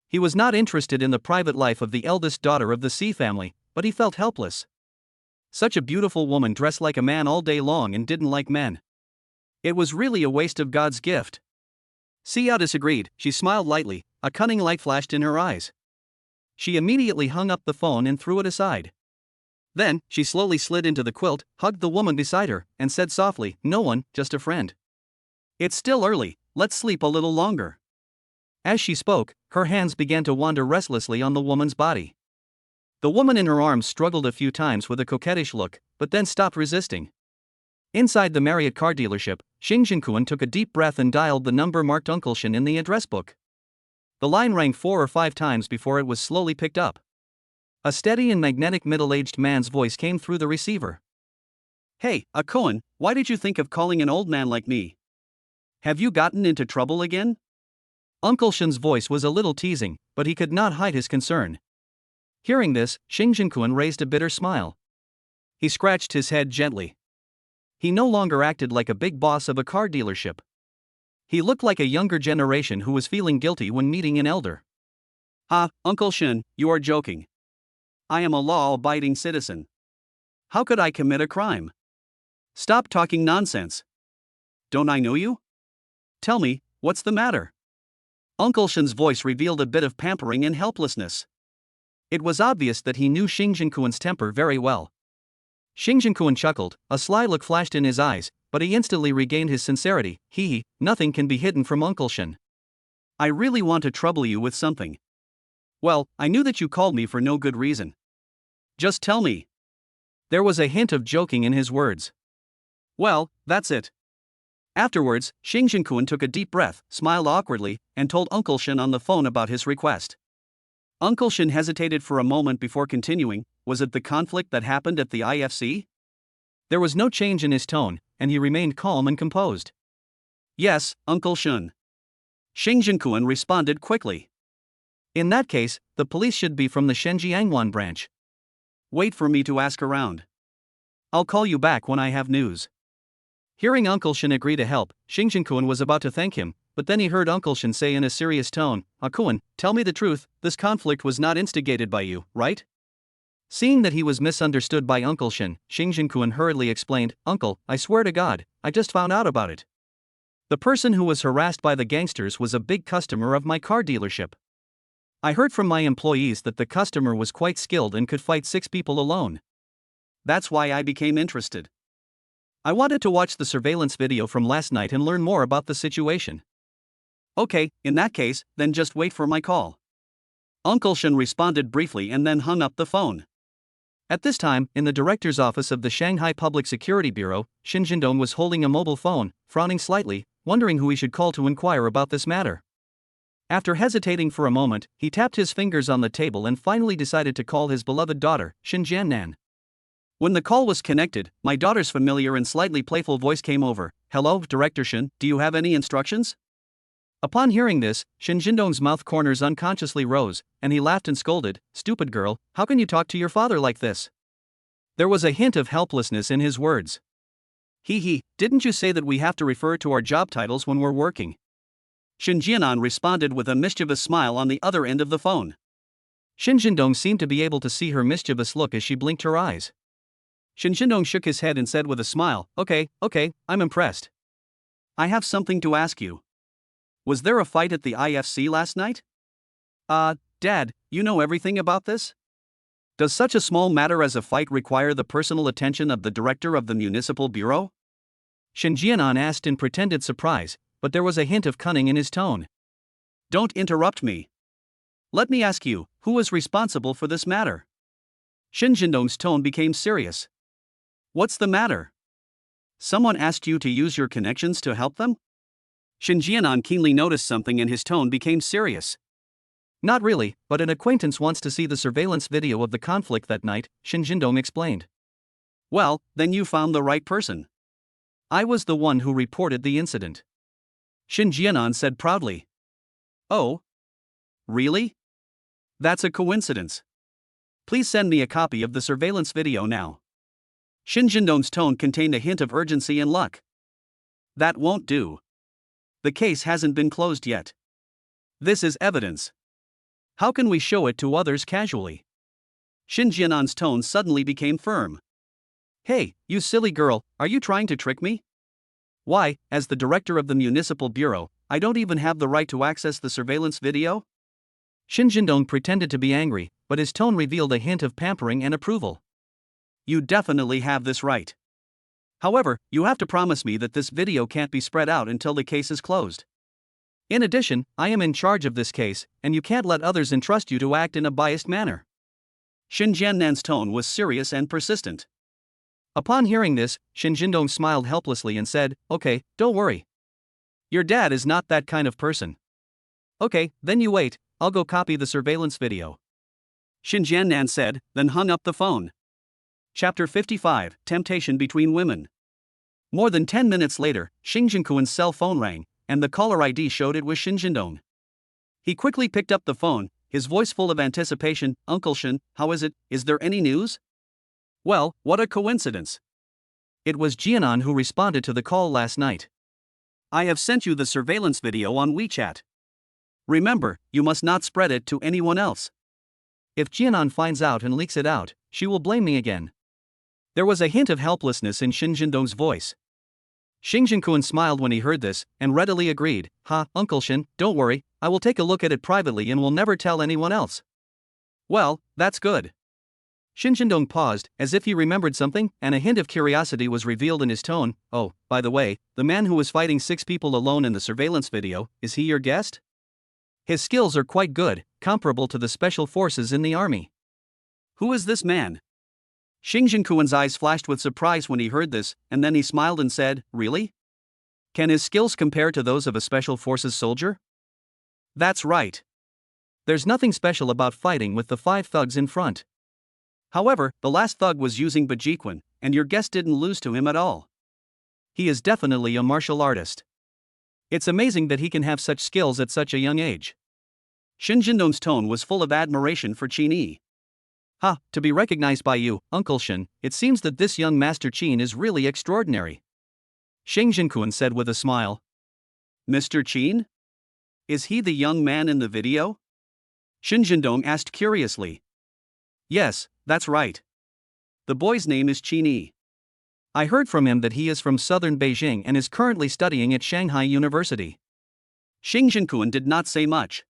Speaker 1: He was not interested in the private life of the eldest daughter of the C family, but he felt helpless. Such a beautiful woman dressed like a man all day long and didn't like men. It was really a waste of God's gift. Xiao disagreed. She smiled lightly, a cunning light flashed in her eyes. She immediately hung up the phone and threw it aside. Then, she slowly slid into the quilt, hugged the woman beside her, and said softly, no one, just a friend.
Speaker 2: It's still early, let's sleep a little longer.
Speaker 1: As she spoke, her hands began to wander restlessly on the woman's body. The woman in her arms struggled a few times with a coquettish look, but then stopped resisting. Inside the Marriott car dealership, Xing Jinkuan took a deep breath and dialed the number marked Uncle Shen in the address book. The line rang 4 or 5 times before it was slowly picked up. A steady and magnetic middle-aged man's voice came through the receiver.
Speaker 2: Hey, Cohen, why did you think of calling an old man like me? Have you gotten into trouble again?
Speaker 1: Uncle Shen's voice was a little teasing, but he could not hide his concern. Hearing this, Xing Jinkuan raised a bitter smile. He scratched his head gently. He no longer acted like a big boss of a car dealership. He looked like a younger generation who was feeling guilty when meeting an elder.
Speaker 2: Ah, Uncle Shen, you are joking. I am a law-abiding citizen. How could I commit a crime? Stop talking nonsense. Don't I know you? Tell me, what's the matter?
Speaker 1: Uncle Shen's voice revealed a bit of pampering and helplessness. It was obvious that he knew Xing Jinkuan's temper very well. Xing Jinkuan chuckled, a sly look flashed in his eyes, but he instantly regained his sincerity. Nothing can be hidden from Uncle Shen.
Speaker 2: I really want to trouble you with something. Well, I knew that you called me for no good reason. Just tell me.
Speaker 1: There was a hint of joking in his words.
Speaker 2: Well, that's it. Afterwards, Xing Jinkuan took a deep breath, smiled awkwardly, and told Uncle Shen on the phone about his request. Uncle Shen hesitated for a moment before continuing. Was it the conflict that happened at the IFC?
Speaker 1: There was no change in his tone, and he remained calm and composed.
Speaker 2: Yes, Uncle Shen. Xing Jinkuan responded quickly.
Speaker 1: In that case, the police should be from the Shenjiangwan branch.
Speaker 2: Wait for me to ask around.
Speaker 1: I'll call you back when I have news. Hearing Uncle Shen agree to help, Xing Jinkuan was about to thank him, but then he heard Uncle Shen say in a serious tone, Kuan, tell me the truth, this conflict was not instigated by you, right? Seeing that he was misunderstood by Uncle Shen, Xing Jinkuan hurriedly explained, Uncle, I swear to God, I just found out about it. The person who was harassed by the gangsters was a big customer of my car dealership. I heard from my employees that the customer was quite skilled and could fight 6 people alone.
Speaker 2: That's why I became interested.
Speaker 1: I wanted to watch the surveillance video from last night and learn more about the situation.
Speaker 2: Okay, in that case, then just wait for my call. Uncle Shen responded briefly and then hung up the phone.
Speaker 1: At this time, in the director's office of the Shanghai Public Security Bureau, Shin Jindong was holding a mobile phone, frowning slightly, wondering who he should call to inquire about this matter. After hesitating for a moment, he tapped his fingers on the table and finally decided to call his beloved daughter, Shin Jiannan.
Speaker 2: When the call was connected, my daughter's familiar and slightly playful voice came over. "Hello, Director Shin, do you have any instructions?"
Speaker 1: Upon hearing this, Shin Jindong's mouth corners unconsciously rose, and he laughed and scolded, "Stupid girl, how can you talk to your father like this?" There was a hint of helplessness in his words.
Speaker 2: He, didn't you say that we have to refer to our job titles when we're working?" Shin Jianan responded with a mischievous smile on the other end of the phone.
Speaker 1: Shin Jindong seemed to be able to see her mischievous look as she blinked her eyes.
Speaker 2: Shin Jindong shook his head and said with a smile, Okay, I'm impressed. I have something to ask you. Was there a fight at the IFC last night?
Speaker 1: Dad,
Speaker 2: You know everything about this? Does such a small matter as a fight require the personal attention of the director of the municipal bureau?
Speaker 1: Shin Jianan asked in pretended surprise, but there was a hint of cunning in his tone.
Speaker 2: Don't interrupt me. Let me ask you, who is responsible for this matter? Shin Jindong's tone became serious. What's the matter? Someone asked you to use your connections to help them? Shin Jianan keenly noticed something and his tone became serious.
Speaker 1: Not really, but an acquaintance wants to see the surveillance video of the conflict that night, Shin Jindong explained.
Speaker 2: Well, then you found the right person.
Speaker 1: I was the one who reported the incident.
Speaker 2: Shin Jianan said proudly. Oh? Really? That's a coincidence. Please send me a copy of the surveillance video now. Shin Jindong's tone contained a hint of urgency and luck. That won't do. The case hasn't been closed yet. This is evidence. How can we show it to others casually? Shin Jianan's tone suddenly became firm. Hey, you silly girl, are you trying to trick me? Why, as the director of the municipal bureau, I don't even have the right to access the surveillance video?
Speaker 1: Shin Jindong pretended to be angry, but his tone revealed a hint of pampering and approval.
Speaker 2: You definitely have this right. However, you have to promise me that this video can't be spread out until the case is closed.
Speaker 1: In addition, I am in charge of this case, and you can't let others entrust you to act in a biased manner.
Speaker 2: Shin Jiannan's tone was serious and persistent.
Speaker 1: Upon hearing this, Shin Jindong smiled helplessly and said, "Okay, don't worry. Your dad is not that kind of person." "Okay, then you wait, I'll go copy the surveillance video,"
Speaker 2: Shin Jiannan said, then hung up the phone. Chapter 55, Temptation Between Women. More than 10 minutes later, Shin Jinkuan's cell phone rang, and the caller ID showed it was Shin Jindong. He quickly picked up the phone, his voice full of anticipation. "Uncle Shin, how is it? Is there any news?" "Well, what a coincidence."
Speaker 1: It was Jianan who responded to the call last night.
Speaker 2: "I have sent you the surveillance video on WeChat. Remember, you must not spread it to anyone else.
Speaker 1: If Jianan finds out and leaks it out, she will blame me again." There was a hint of helplessness in Shin Jindong's voice. Shin Jinkuan smiled when he heard this, and readily agreed. Uncle Shin, don't worry, I will take a look at it privately and will never tell anyone else."
Speaker 2: "Well, that's good."
Speaker 1: Shin Jindong paused, as if he remembered something, and a hint of curiosity was revealed in his tone. "Oh, by the way, the man who was fighting 6 people alone in the surveillance video, is he your guest? His skills are quite good, comparable to the special forces in the army."
Speaker 2: "Who is this man?" Shin Jinkuan's eyes flashed with surprise when he heard this, and then he smiled and said, "Really? Can his skills compare to those of a special forces soldier?" "That's right.
Speaker 1: There's nothing special about fighting with the 5 thugs in front.
Speaker 2: However, the last thug was using Bajiquan, and your guest didn't lose to him at all.
Speaker 1: He is definitely a martial artist. It's amazing that he can have such skills at such a young age."
Speaker 2: Shin Jindong's tone was full of admiration for Qin Yi.
Speaker 1: To be recognized by you, Uncle Shin, it seems that this young Master Qin is really extraordinary," Shin Jinkuan said with a smile.
Speaker 2: "Mr. Qin? Is he the young man in the video?" Shin Jindong asked curiously. "Yes, that's right. The boy's name is Qin Yi.
Speaker 1: I heard from him that he is from southern Beijing and is currently studying at Shanghai University."
Speaker 2: Shin Jinkuan did not say much.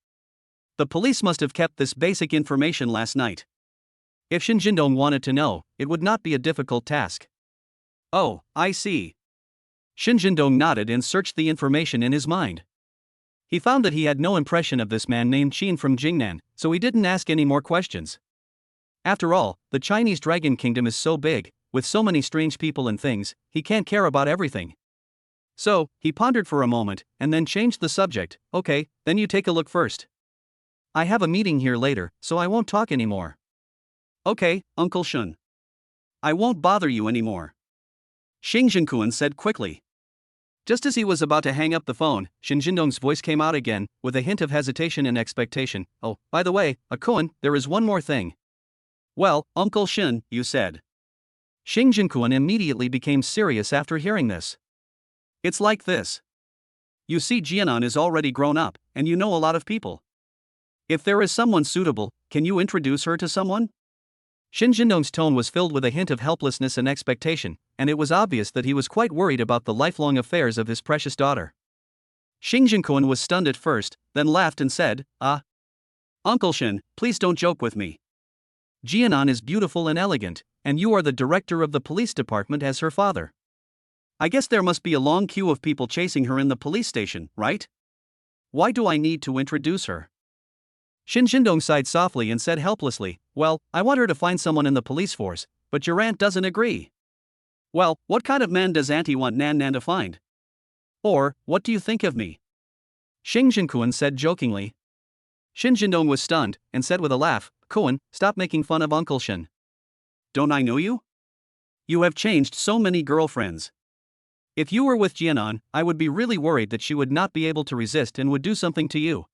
Speaker 2: The police must have kept this basic information last night. If Shin Jindong wanted to know, it would not be a difficult task. Oh, I see. Shin Jindong nodded and searched the information in his mind. He found that he had no impression of this man named Qin from Jingnan, so he didn't ask any more questions. After all, the Chinese Dragon Kingdom is so big, with so many strange people and things, he can't care about everything. So, he pondered for a moment, and then changed the subject. Okay, then you take a look first. I have a meeting here later, so I won't talk anymore. Okay, Uncle Shun. I won't bother you anymore. Xing Jinkuan said quickly. Just as he was about to hang up the phone, Shin Jindong's voice came out again, with a hint of hesitation and expectation. Oh, by the way, Akuan, there is one more thing. Well, Uncle Shin, you said. Xing Jinkuan immediately became serious after hearing this. It's like this. You see, Jianan is already grown up, and you know a lot of people. If there is someone suitable, can you introduce her to someone? Shin Jindong's tone was filled with a hint of helplessness and expectation, and it was obvious that he was quite worried about the lifelong affairs of his precious daughter. Xing Jinkuan was stunned at first, then laughed and said, Uncle Shin, please don't joke with me. Jianan is beautiful and elegant, and you are the director of the police department as her father. I guess there must be a long queue of people chasing her in the police station, right? Why do I need to introduce her? Shin Jindong sighed softly and said helplessly, well, I want her to find someone in the police force, but your aunt doesn't agree. Well, what kind of man does auntie want Nan Nan to find? Or, what do you think of me? Xing Jinkuan said jokingly. Shin Jindong was stunned, and said with a laugh, Kuan, stop making fun of Uncle Shin. Don't I know you? You have changed so many girlfriends. If you were with Jianan, I would be really worried that she would not be able to resist and would do something to you.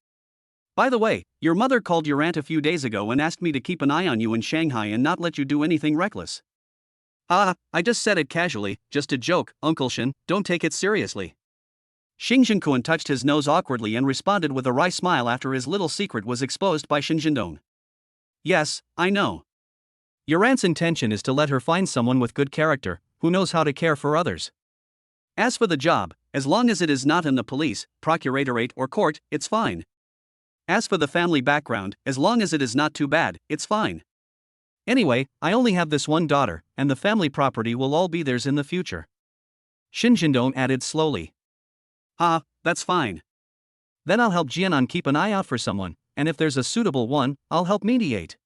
Speaker 2: By the way, your mother called your aunt a few days ago and asked me to keep an eye on you in Shanghai and not let you do anything reckless. I just said it casually, just a joke, Uncle Shin, don't take it seriously. Xing Jinkuan touched his nose awkwardly and responded with a wry smile after his little secret was exposed by Shin Jindong. Yes, I know. Your aunt's intention is to let her find someone with good character, who knows how to care for others. As for the job, as long as it is not in the police, procuratorate or court, it's fine. As for the family background, as long as it is not too bad, it's fine. Anyway, I only have this one daughter, and the family property will all be theirs in the future. Shin Jindong added slowly. That's fine. Then I'll help Jianan keep an eye out for someone, and if there's a suitable one, I'll help mediate.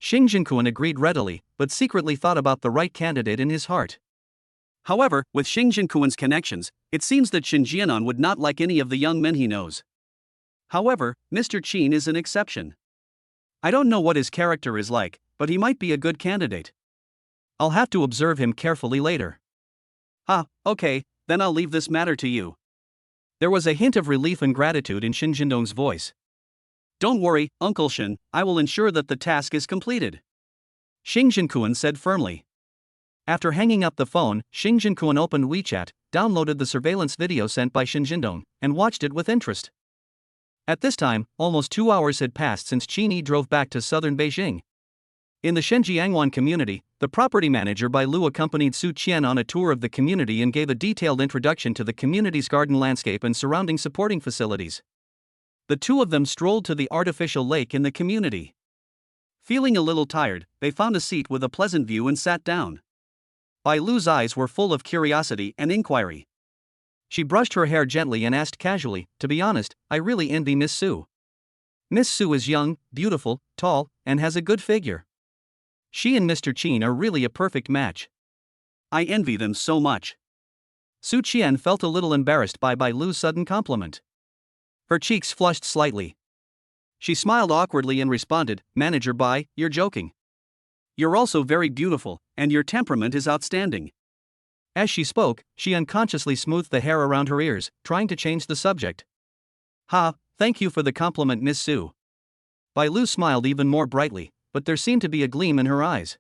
Speaker 2: Xing Jinkuan agreed readily, but secretly thought about the right candidate in his heart. However, with Xing Jinkuan's connections, it seems that Shin Jianan would not like any of the young men he knows. However, Mr. Qin is an exception. I don't know what his character is like, but he might be a good candidate. I'll have to observe him carefully later. Okay, then I'll leave this matter to you. There was a hint of relief and gratitude in Shin Jindong's voice. Don't worry, Uncle Shin, I will ensure that the task is completed. Xing Jinkuan said firmly. After hanging up the phone, Xing Jinkuan opened WeChat, downloaded the surveillance video sent by Shin Jindong, and watched it with interest. At this time, almost 2 hours had passed since Qin Yi drove back to southern Beijing. In the Shenjiangwan community, the property manager Bai Lu accompanied Su Qian on a tour of the community and gave a detailed introduction to the community's garden landscape and surrounding supporting facilities. The two of them strolled to the artificial lake in the community. Feeling a little tired, they found a seat with a pleasant view and sat down. Bai Lu's eyes were full of curiosity and inquiry. She brushed her hair gently and asked casually, to be honest, I really envy Miss Su. Miss Su is young, beautiful, tall, and has a good figure. She and Mr. Qin are really a perfect match. I envy them so much. Su Qian felt a little embarrassed by Bai Lu's sudden compliment. Her cheeks flushed slightly. She smiled awkwardly and responded, Manager Bai, you're joking. You're also very beautiful, and your temperament is outstanding. As she spoke, she unconsciously smoothed the hair around her ears, trying to change the subject. Thank you for the compliment, Miss Su. Bai Lu smiled even more brightly, but there seemed to be a gleam in her eyes.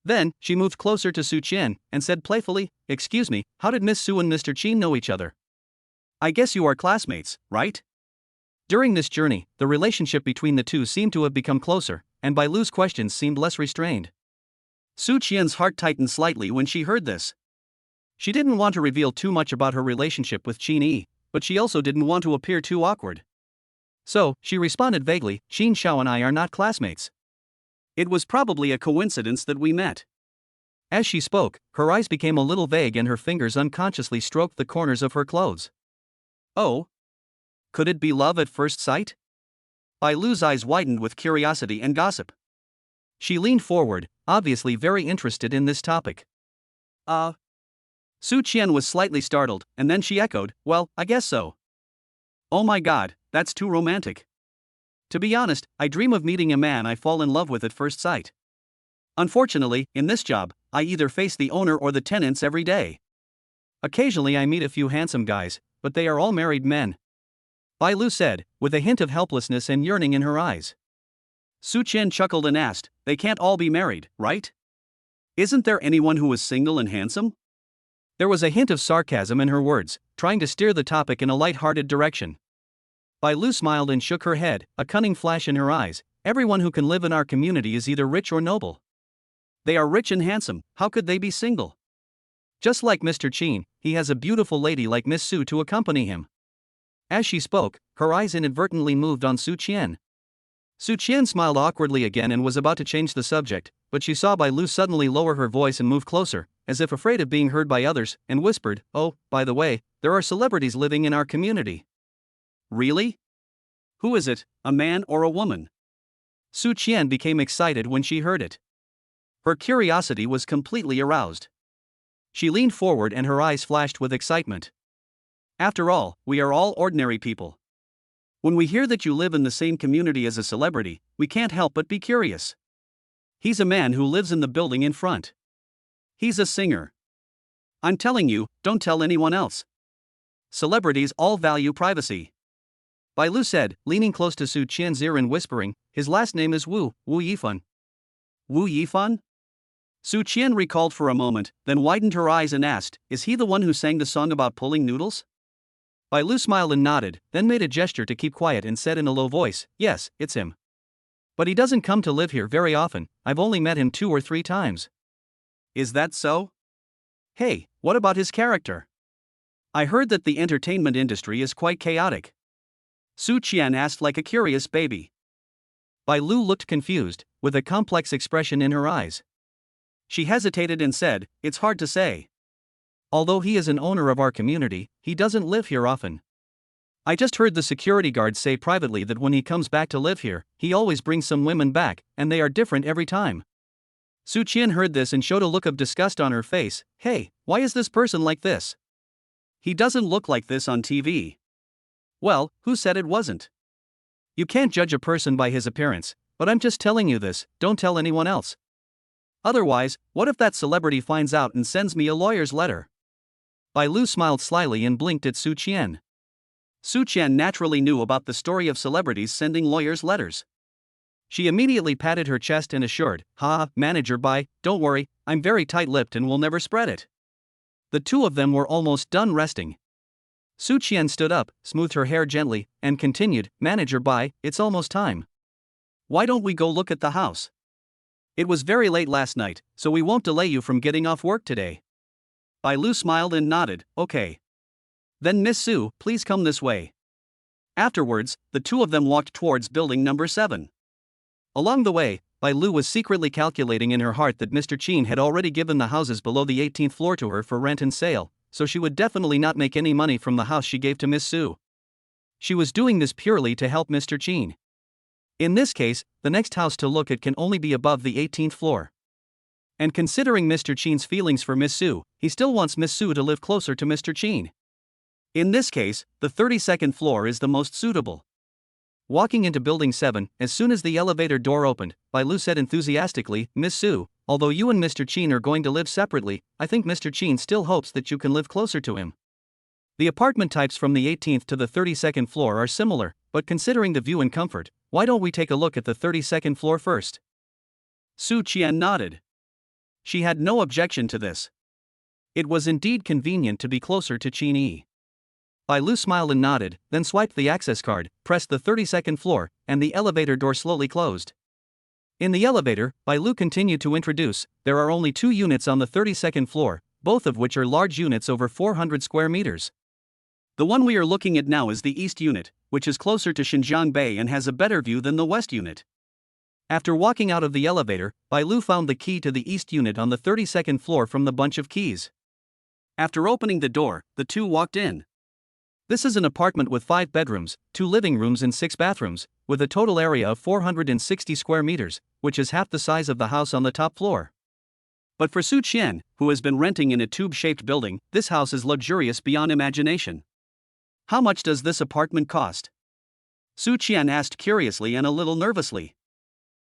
Speaker 2: Then, she moved closer to Su Qian, and said playfully, Excuse me, how did Miss Su and Mr. Qin know each other? I guess you are classmates, right? During this journey, the relationship between the two seemed to have become closer, and Bai Lu's questions seemed less restrained. Su Qian's heart tightened slightly when she heard this. She didn't want to reveal too much about her relationship with Qin Yi, but she also didn't want to appear too awkward.
Speaker 1: So, she responded vaguely, Qin Xiao and I are not classmates.
Speaker 2: It was probably a coincidence that we met.
Speaker 1: As she spoke, her eyes became a little vague and her fingers unconsciously stroked the corners of her clothes.
Speaker 2: Oh? Could it be love at first sight? Bai Lu's eyes widened with curiosity and gossip.
Speaker 1: She leaned forward, obviously very interested in this topic.
Speaker 2: Su Qian was slightly startled, and then she echoed, well, I guess so. Oh my god, that's too romantic. To be honest, I dream of meeting a man I fall in love with at first sight. Unfortunately, in this job, I either face the owner or the tenants every day.
Speaker 1: Occasionally I meet a few handsome guys, but they are all married men. Bai Lu said, with a hint of helplessness and yearning in her eyes.
Speaker 2: Su Qian chuckled and asked, they can't all be married, right? Isn't there anyone who is single and handsome?
Speaker 1: There was a hint of sarcasm in her words, trying to steer the topic in a light-hearted direction. Bai Lu smiled and shook her head, a cunning flash in her eyes. Everyone who can live in our community is either rich or noble.
Speaker 2: They are rich and handsome, how could they be single?
Speaker 1: Just like Mr. Qin, he has a beautiful lady like Miss Su to accompany him. As she spoke, her eyes inadvertently moved on Su Qian. Su Qian smiled awkwardly again and was about to change the subject, but she saw Bai Lu suddenly lower her voice and move closer, as if afraid of being heard by others, and whispered, oh, by the way, there are celebrities living in our community.
Speaker 2: Really? Who is it, a man or a woman?
Speaker 1: Su Qian became excited when she heard it. Her curiosity was completely aroused. She leaned forward and her eyes flashed with excitement.
Speaker 2: After all, we are all ordinary people. When we hear that you live in the same community as a celebrity, we can't help but be curious. He's a man who lives in the building in front. He's a singer. I'm telling you, don't tell anyone else. Celebrities all value privacy.
Speaker 1: Bai Lu said, leaning close to Su Qian's ear and whispering, his last name is Wu Yifan.
Speaker 2: Wu Yifan? Su Qian recalled for a moment, then widened her eyes and asked, is he the one who sang the song about pulling noodles?
Speaker 1: Bai Lu smiled and nodded, then made a gesture to keep quiet and said in a low voice, yes, it's him. But he doesn't come to live here very often, I've only met him 2 or 3 times.
Speaker 2: Is that so?
Speaker 1: Hey, what about his character?
Speaker 2: I heard that the entertainment industry is quite chaotic. Su Qian asked like a curious baby.
Speaker 1: Bai Lu looked confused, with a complex expression in her eyes.
Speaker 2: She hesitated and said, it's hard to say.
Speaker 1: Although he is an owner of our community, he doesn't live here often. I just heard the security guards say privately that when he comes back to live here, he always brings some women back, and they are different every time. Su Qian heard this and showed a look of disgust on her face. Hey, why is this person like this?
Speaker 2: He doesn't look like this on TV.
Speaker 1: Well, who said it wasn't? You can't judge a person by his appearance, but I'm just telling you this, don't tell anyone else. Otherwise, what if that celebrity finds out and sends me a lawyer's letter? Bai Lu smiled slyly and blinked at Su Qian.
Speaker 2: Su Qian naturally knew about the story of celebrities sending lawyers letters.
Speaker 1: She immediately patted her chest and assured, Manager Bai, don't worry, I'm very tight-lipped and will never spread it. The two of them were almost done resting. Su Qian stood up, smoothed her hair gently, and continued, Manager Bai, it's almost time.
Speaker 2: Why don't we go look at the house?
Speaker 1: It was very late last night, so we won't delay you from getting off work today.
Speaker 2: Bai Lu smiled and nodded, okay. Then Miss Su, please come this way. Afterwards, the two of them walked towards building number 7.
Speaker 1: Along the way, Bai Lu was secretly calculating in her heart that Mr. Qin had already given the houses below the 18th floor to her for rent and sale, so she would definitely not make any money from the house she gave to Miss Su. She was doing this purely to help Mr. Qin. In this case, the next house to look at can only be above the 18th floor. And considering Mr. Qin's feelings for Miss Su, he still wants Miss Su to live closer to Mr. Qin. In this case, the 32nd floor is the most suitable. Walking into building 7, as soon as the elevator door opened, Bai Lu said enthusiastically, Miss Su, although you and Mr. Qin are going to live separately, I think Mr. Qin still hopes that you can live closer to him. The apartment types from the 18th to the 32nd floor are similar, but considering the view and comfort, why don't we take a look at the 32nd floor first?
Speaker 2: Su Qian nodded. She had no objection to this.
Speaker 1: It was indeed convenient to be closer to Qin Yi. Bai Lu smiled and nodded, then swiped the access card, pressed the 32nd floor, and the elevator door slowly closed. In the elevator, Bai Lu continued to introduce, there are only 2 units on the 32nd floor, both of which are large units over 400 square meters.
Speaker 2: The one we are looking at now is the East Unit, which is closer to Xinjiang Bay and has a better view than the West Unit.
Speaker 1: After walking out of the elevator, Bai Lu found the key to the East Unit on the 32nd floor from the bunch of keys.
Speaker 2: After opening the door, the two walked in.
Speaker 1: This is an apartment with 5 bedrooms, 2 living rooms and 6 bathrooms, with a total area of 460 square meters, which is half the size of the house on the top floor.
Speaker 2: But for Su Qian, who has been renting in a tube-shaped building, this house is luxurious beyond imagination. How much does this apartment cost? Su Qian asked curiously and a little nervously.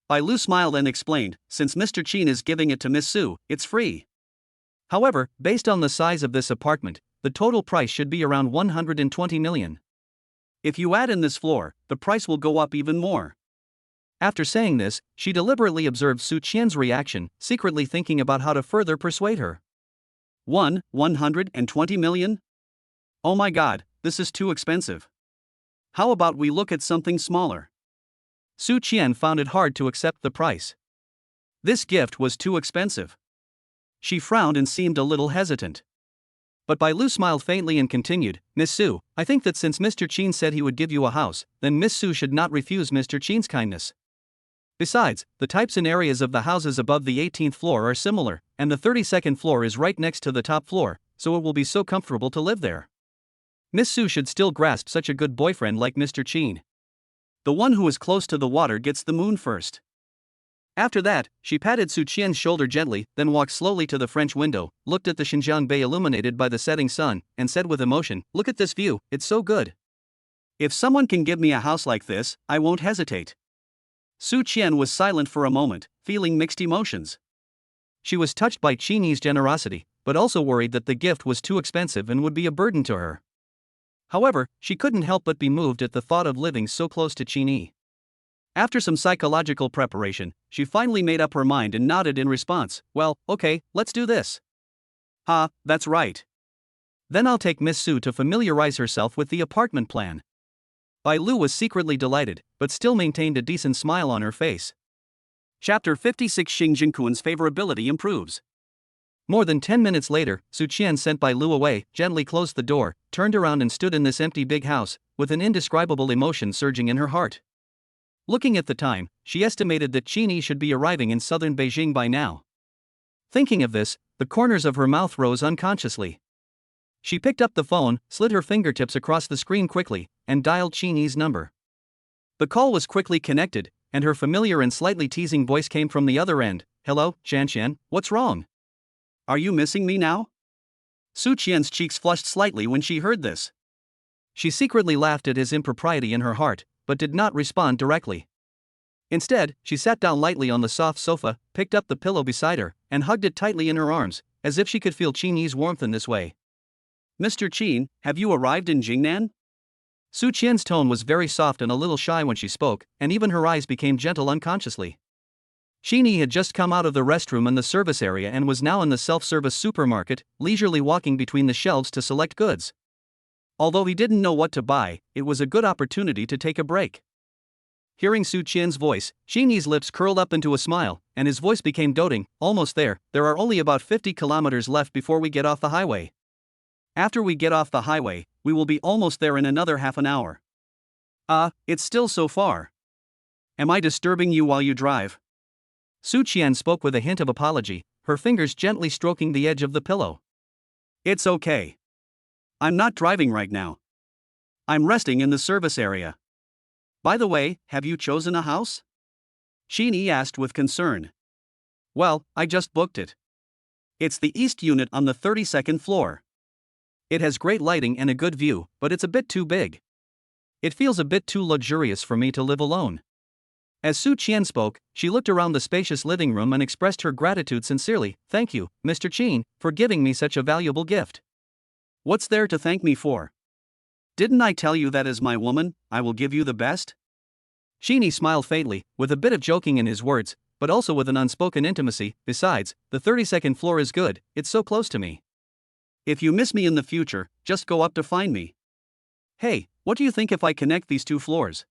Speaker 2: Bai Lu smiled and explained, since Mr. Qin is giving it to Miss Su, it's free.
Speaker 1: However, based on the size of this apartment, the total price should be around 120 million.
Speaker 2: If you add in this floor, the price will go up even more.
Speaker 1: After saying this, she deliberately observed Su Qian's reaction, secretly thinking about how to further persuade her.
Speaker 2: 120 million? Oh my god, this is too expensive. How about we look at something smaller?
Speaker 1: Su Qian found it hard to accept the price.
Speaker 2: This gift was too expensive. She frowned and seemed a little hesitant.
Speaker 1: But Bai Lu smiled faintly and continued, Miss Su, I think that since Mr. Qin said he would give you a house, then Miss Su should not refuse Mr. Qin's kindness. Besides, the types and areas of the houses above the 18th floor are similar, and the 32nd floor is right next to the top floor, so it will be so comfortable to live there. Miss Su should still grasp such a good boyfriend like Mr. Qin.
Speaker 2: The one who is close to the water gets the moon first.
Speaker 1: After that, she patted Su Qian's shoulder gently, then walked slowly to the French window, looked at the Xinjiang Bay illuminated by the setting sun, and said with emotion, Look at this view, it's so good.
Speaker 2: If someone can give me a house like this, I won't hesitate. Su Qian was silent for a moment, feeling mixed emotions.
Speaker 1: She was touched by Qin's generosity, but also worried that the gift was too expensive and would be a burden to her. However, she couldn't help but be moved at the thought of living so close to Qin. After some psychological preparation, she finally made up her mind and nodded in response, Well, okay, let's do this.
Speaker 2: That's right.
Speaker 1: Then I'll take Miss Su to familiarize herself with the apartment plan. Bai Lu was secretly delighted, but still maintained a decent smile on her face.
Speaker 2: Chapter 56 Xing Jinquan's favorability improves.
Speaker 1: More than 10 minutes later, Su Qian sent Bai Lu away, gently closed the door, turned around and stood in this empty big house, with an indescribable emotion surging in her heart. Looking at the time, she estimated that Qin should be arriving in southern Beijing by now. Thinking of this, the corners of her mouth rose unconsciously. She picked up the phone, slid her fingertips across the screen quickly, and dialed Qin's number. The call was quickly connected, and her familiar and slightly teasing voice came from the other end. Hello, Zhanqian, what's wrong?
Speaker 2: Are you missing me now? Su Qian's cheeks flushed slightly when she heard this.
Speaker 1: She secretly laughed at his impropriety in her heart, but did not respond directly. Instead, she sat down lightly on the soft sofa, picked up the pillow beside her, and hugged it tightly in her arms, as if she could feel Qin's warmth in this way.
Speaker 2: Mr. Qin, have you arrived in Jingnan?
Speaker 1: Su Qian's tone was very soft and a little shy when she spoke, and even her eyes became gentle unconsciously. Qin had just come out of the restroom in the service area and was now in the self-service supermarket, leisurely walking between the shelves to select goods. Although he didn't know what to buy, it was a good opportunity to take a break. Hearing Su Qian's voice, Qin's lips curled up into a smile, and his voice became doting. Almost there are only about 50 kilometers left before we get off the highway. After we get off the highway, we will be almost there in another half an hour. It's still so far. Am I disturbing you while you drive? Su Qian spoke with a hint of apology, her fingers gently stroking the edge of the pillow.
Speaker 2: It's okay. I'm not driving right now. I'm resting in the service area. By the way, have you chosen a house? Qin asked with concern.
Speaker 1: Well, I just booked it.
Speaker 2: It's the East Unit on the 32nd floor.
Speaker 1: It has great lighting and a good view, but it's a bit too big. It feels a bit too luxurious for me to live alone. As Su Qian spoke, she looked around the spacious living room and expressed her gratitude sincerely. Thank you, Mr. Qin, for giving me such a valuable gift.
Speaker 2: What's there to thank me for? Didn't I tell you that as my woman, I will give you the best?
Speaker 1: Qin smiled faintly, with a bit of joking in his words, but also with an unspoken intimacy. Besides, the 32nd floor is good, it's so close to me.
Speaker 2: If you miss me in the future, just go up to find me. Hey, what do you think if I connect these 2 floors?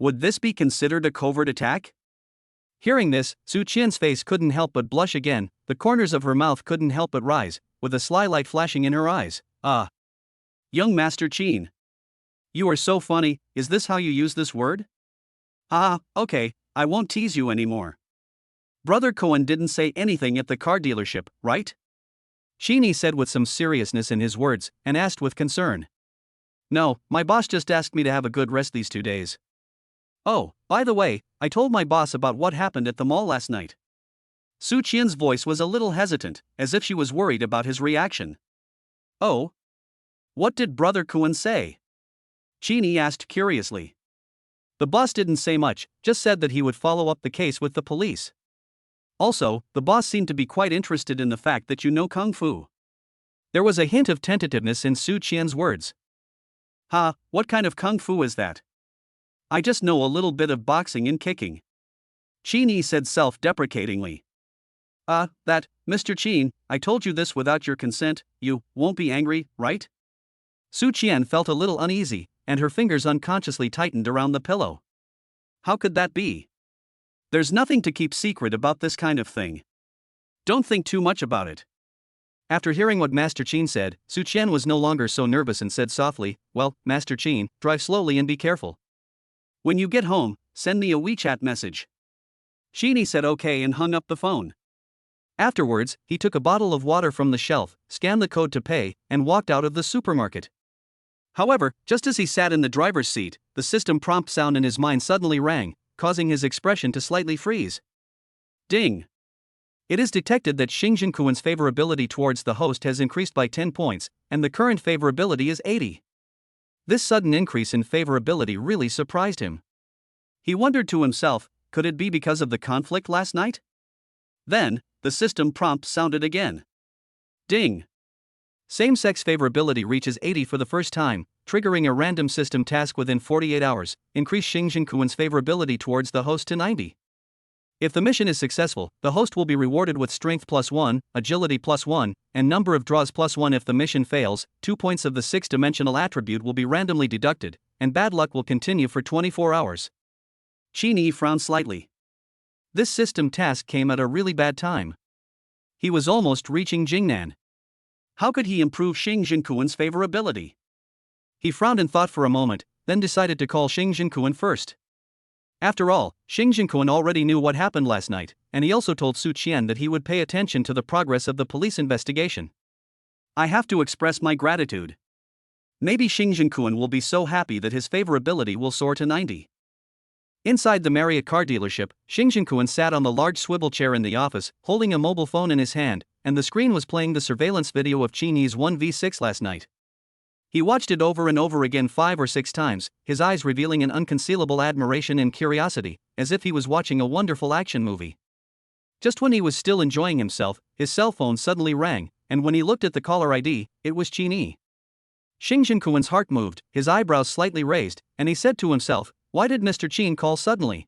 Speaker 2: Would this be considered a covert attack?
Speaker 1: Hearing this, Su Qian's face couldn't help but blush again, the corners of her mouth couldn't help but rise, with a sly light flashing in her eyes.
Speaker 2: Young Master Qin. You are so funny, is this how you use this word? Ah, okay, I won't tease you anymore. Brother Cohen didn't say anything at the car dealership, right? Sheeny said with some seriousness in his words, and asked with concern. No, my boss just asked me to have a good rest these 2 days. Oh, by the way, I told my boss about what happened at the mall last night. Su Qian's voice was a little hesitant, as if she was worried about his reaction. Oh? What did Brother Cohen say? Sheeny asked curiously. The boss didn't say much, just said that he would follow up the case with the police. Also, the boss seemed to be quite interested in the fact that you know Kung Fu. There was a hint of tentativeness in Su Qian's words. Ha, what kind of Kung Fu is that? I just know a little bit of boxing and kicking. Qin said self-deprecatingly. That, Mr. Qin, I told you this without your consent, you won't be angry, right? Su Qian felt a little uneasy, and her fingers unconsciously tightened around the pillow. How could that be? There's nothing to keep secret about this kind of thing. Don't think too much about it. After hearing what Master Qin said, Su Qian was no longer so nervous and said softly, Well, Master Qin, drive slowly and be careful. When you get home, send me a WeChat message. Sheeny said okay and hung up the phone. Afterwards, he took a bottle of water from the shelf, scanned the code to pay, and walked out of the supermarket. However, just as he sat in the driver's seat, the system prompt sound in his mind suddenly rang, causing his expression to slightly freeze. Ding! It is detected that Xingjin Kuan's favorability towards the host has increased by 10 points, and the current favorability is 80. This sudden increase in favorability really surprised him. He wondered to himself, could it be because of the conflict last night? Then, the system prompt sounded again. Ding! Same-sex favorability reaches 80 for the first time, triggering a random system task within 48 hours, increase Xingjin Kuan's favorability towards the host to 90. If the mission is successful, the host will be rewarded with strength +1, agility +1, and number of draws +1. If the mission fails, 2 points of the 6-dimensional attribute will be randomly deducted, and bad luck will continue for 24 hours. Qin frowned slightly. This system task came at a really bad time. He was almost reaching Jingnan. How could he improve Xingjin Kuan's favorability? He frowned and thought for a moment, then decided to call Xingjin Kuan first. After all, Xingjin Kuan already knew what happened last night, and he also told Su Qian that he would pay attention to the progress of the police investigation. I have to express my gratitude. Maybe Xingjin Kuan will be so happy that his favorability will soar to 90. Inside the Marriott car dealership, Xingjin Kuan sat on the large swivel chair in the office, holding a mobile phone in his hand, and the screen was playing the surveillance video of Qin's 1v6 last night. He watched it over and over again 5 or 6 times, his eyes revealing an unconcealable admiration and curiosity, as if he was watching a wonderful action movie. Just when he was still enjoying himself, his cell phone suddenly rang, and when he looked at the caller ID, it was Qin. Xingjin Kuan's heart moved, his eyebrows slightly raised, and he said to himself, why did Mr. Qin call suddenly?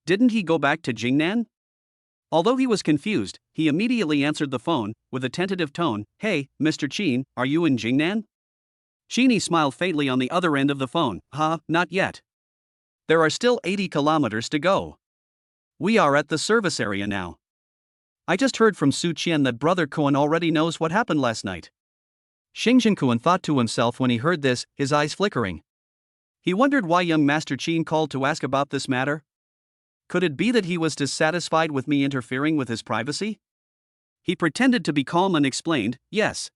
Speaker 2: Didn't he go back to Jingnan? Although he was confused, he immediately answered the phone, with a tentative tone, Hey, Mr. Qin, are you in Jingnan? Qin smiled faintly on the other end of the phone, not yet. There are still 80 kilometers to go. We are at the service area now. I just heard from Su Qian that Brother Cohen already knows what happened last night. Xingjin Kuan thought to himself when he heard this, his eyes flickering. He wondered why young Master Qin called to ask about this matter. Could it be that he was dissatisfied with me interfering with his privacy? He pretended to be calm and explained, Yes.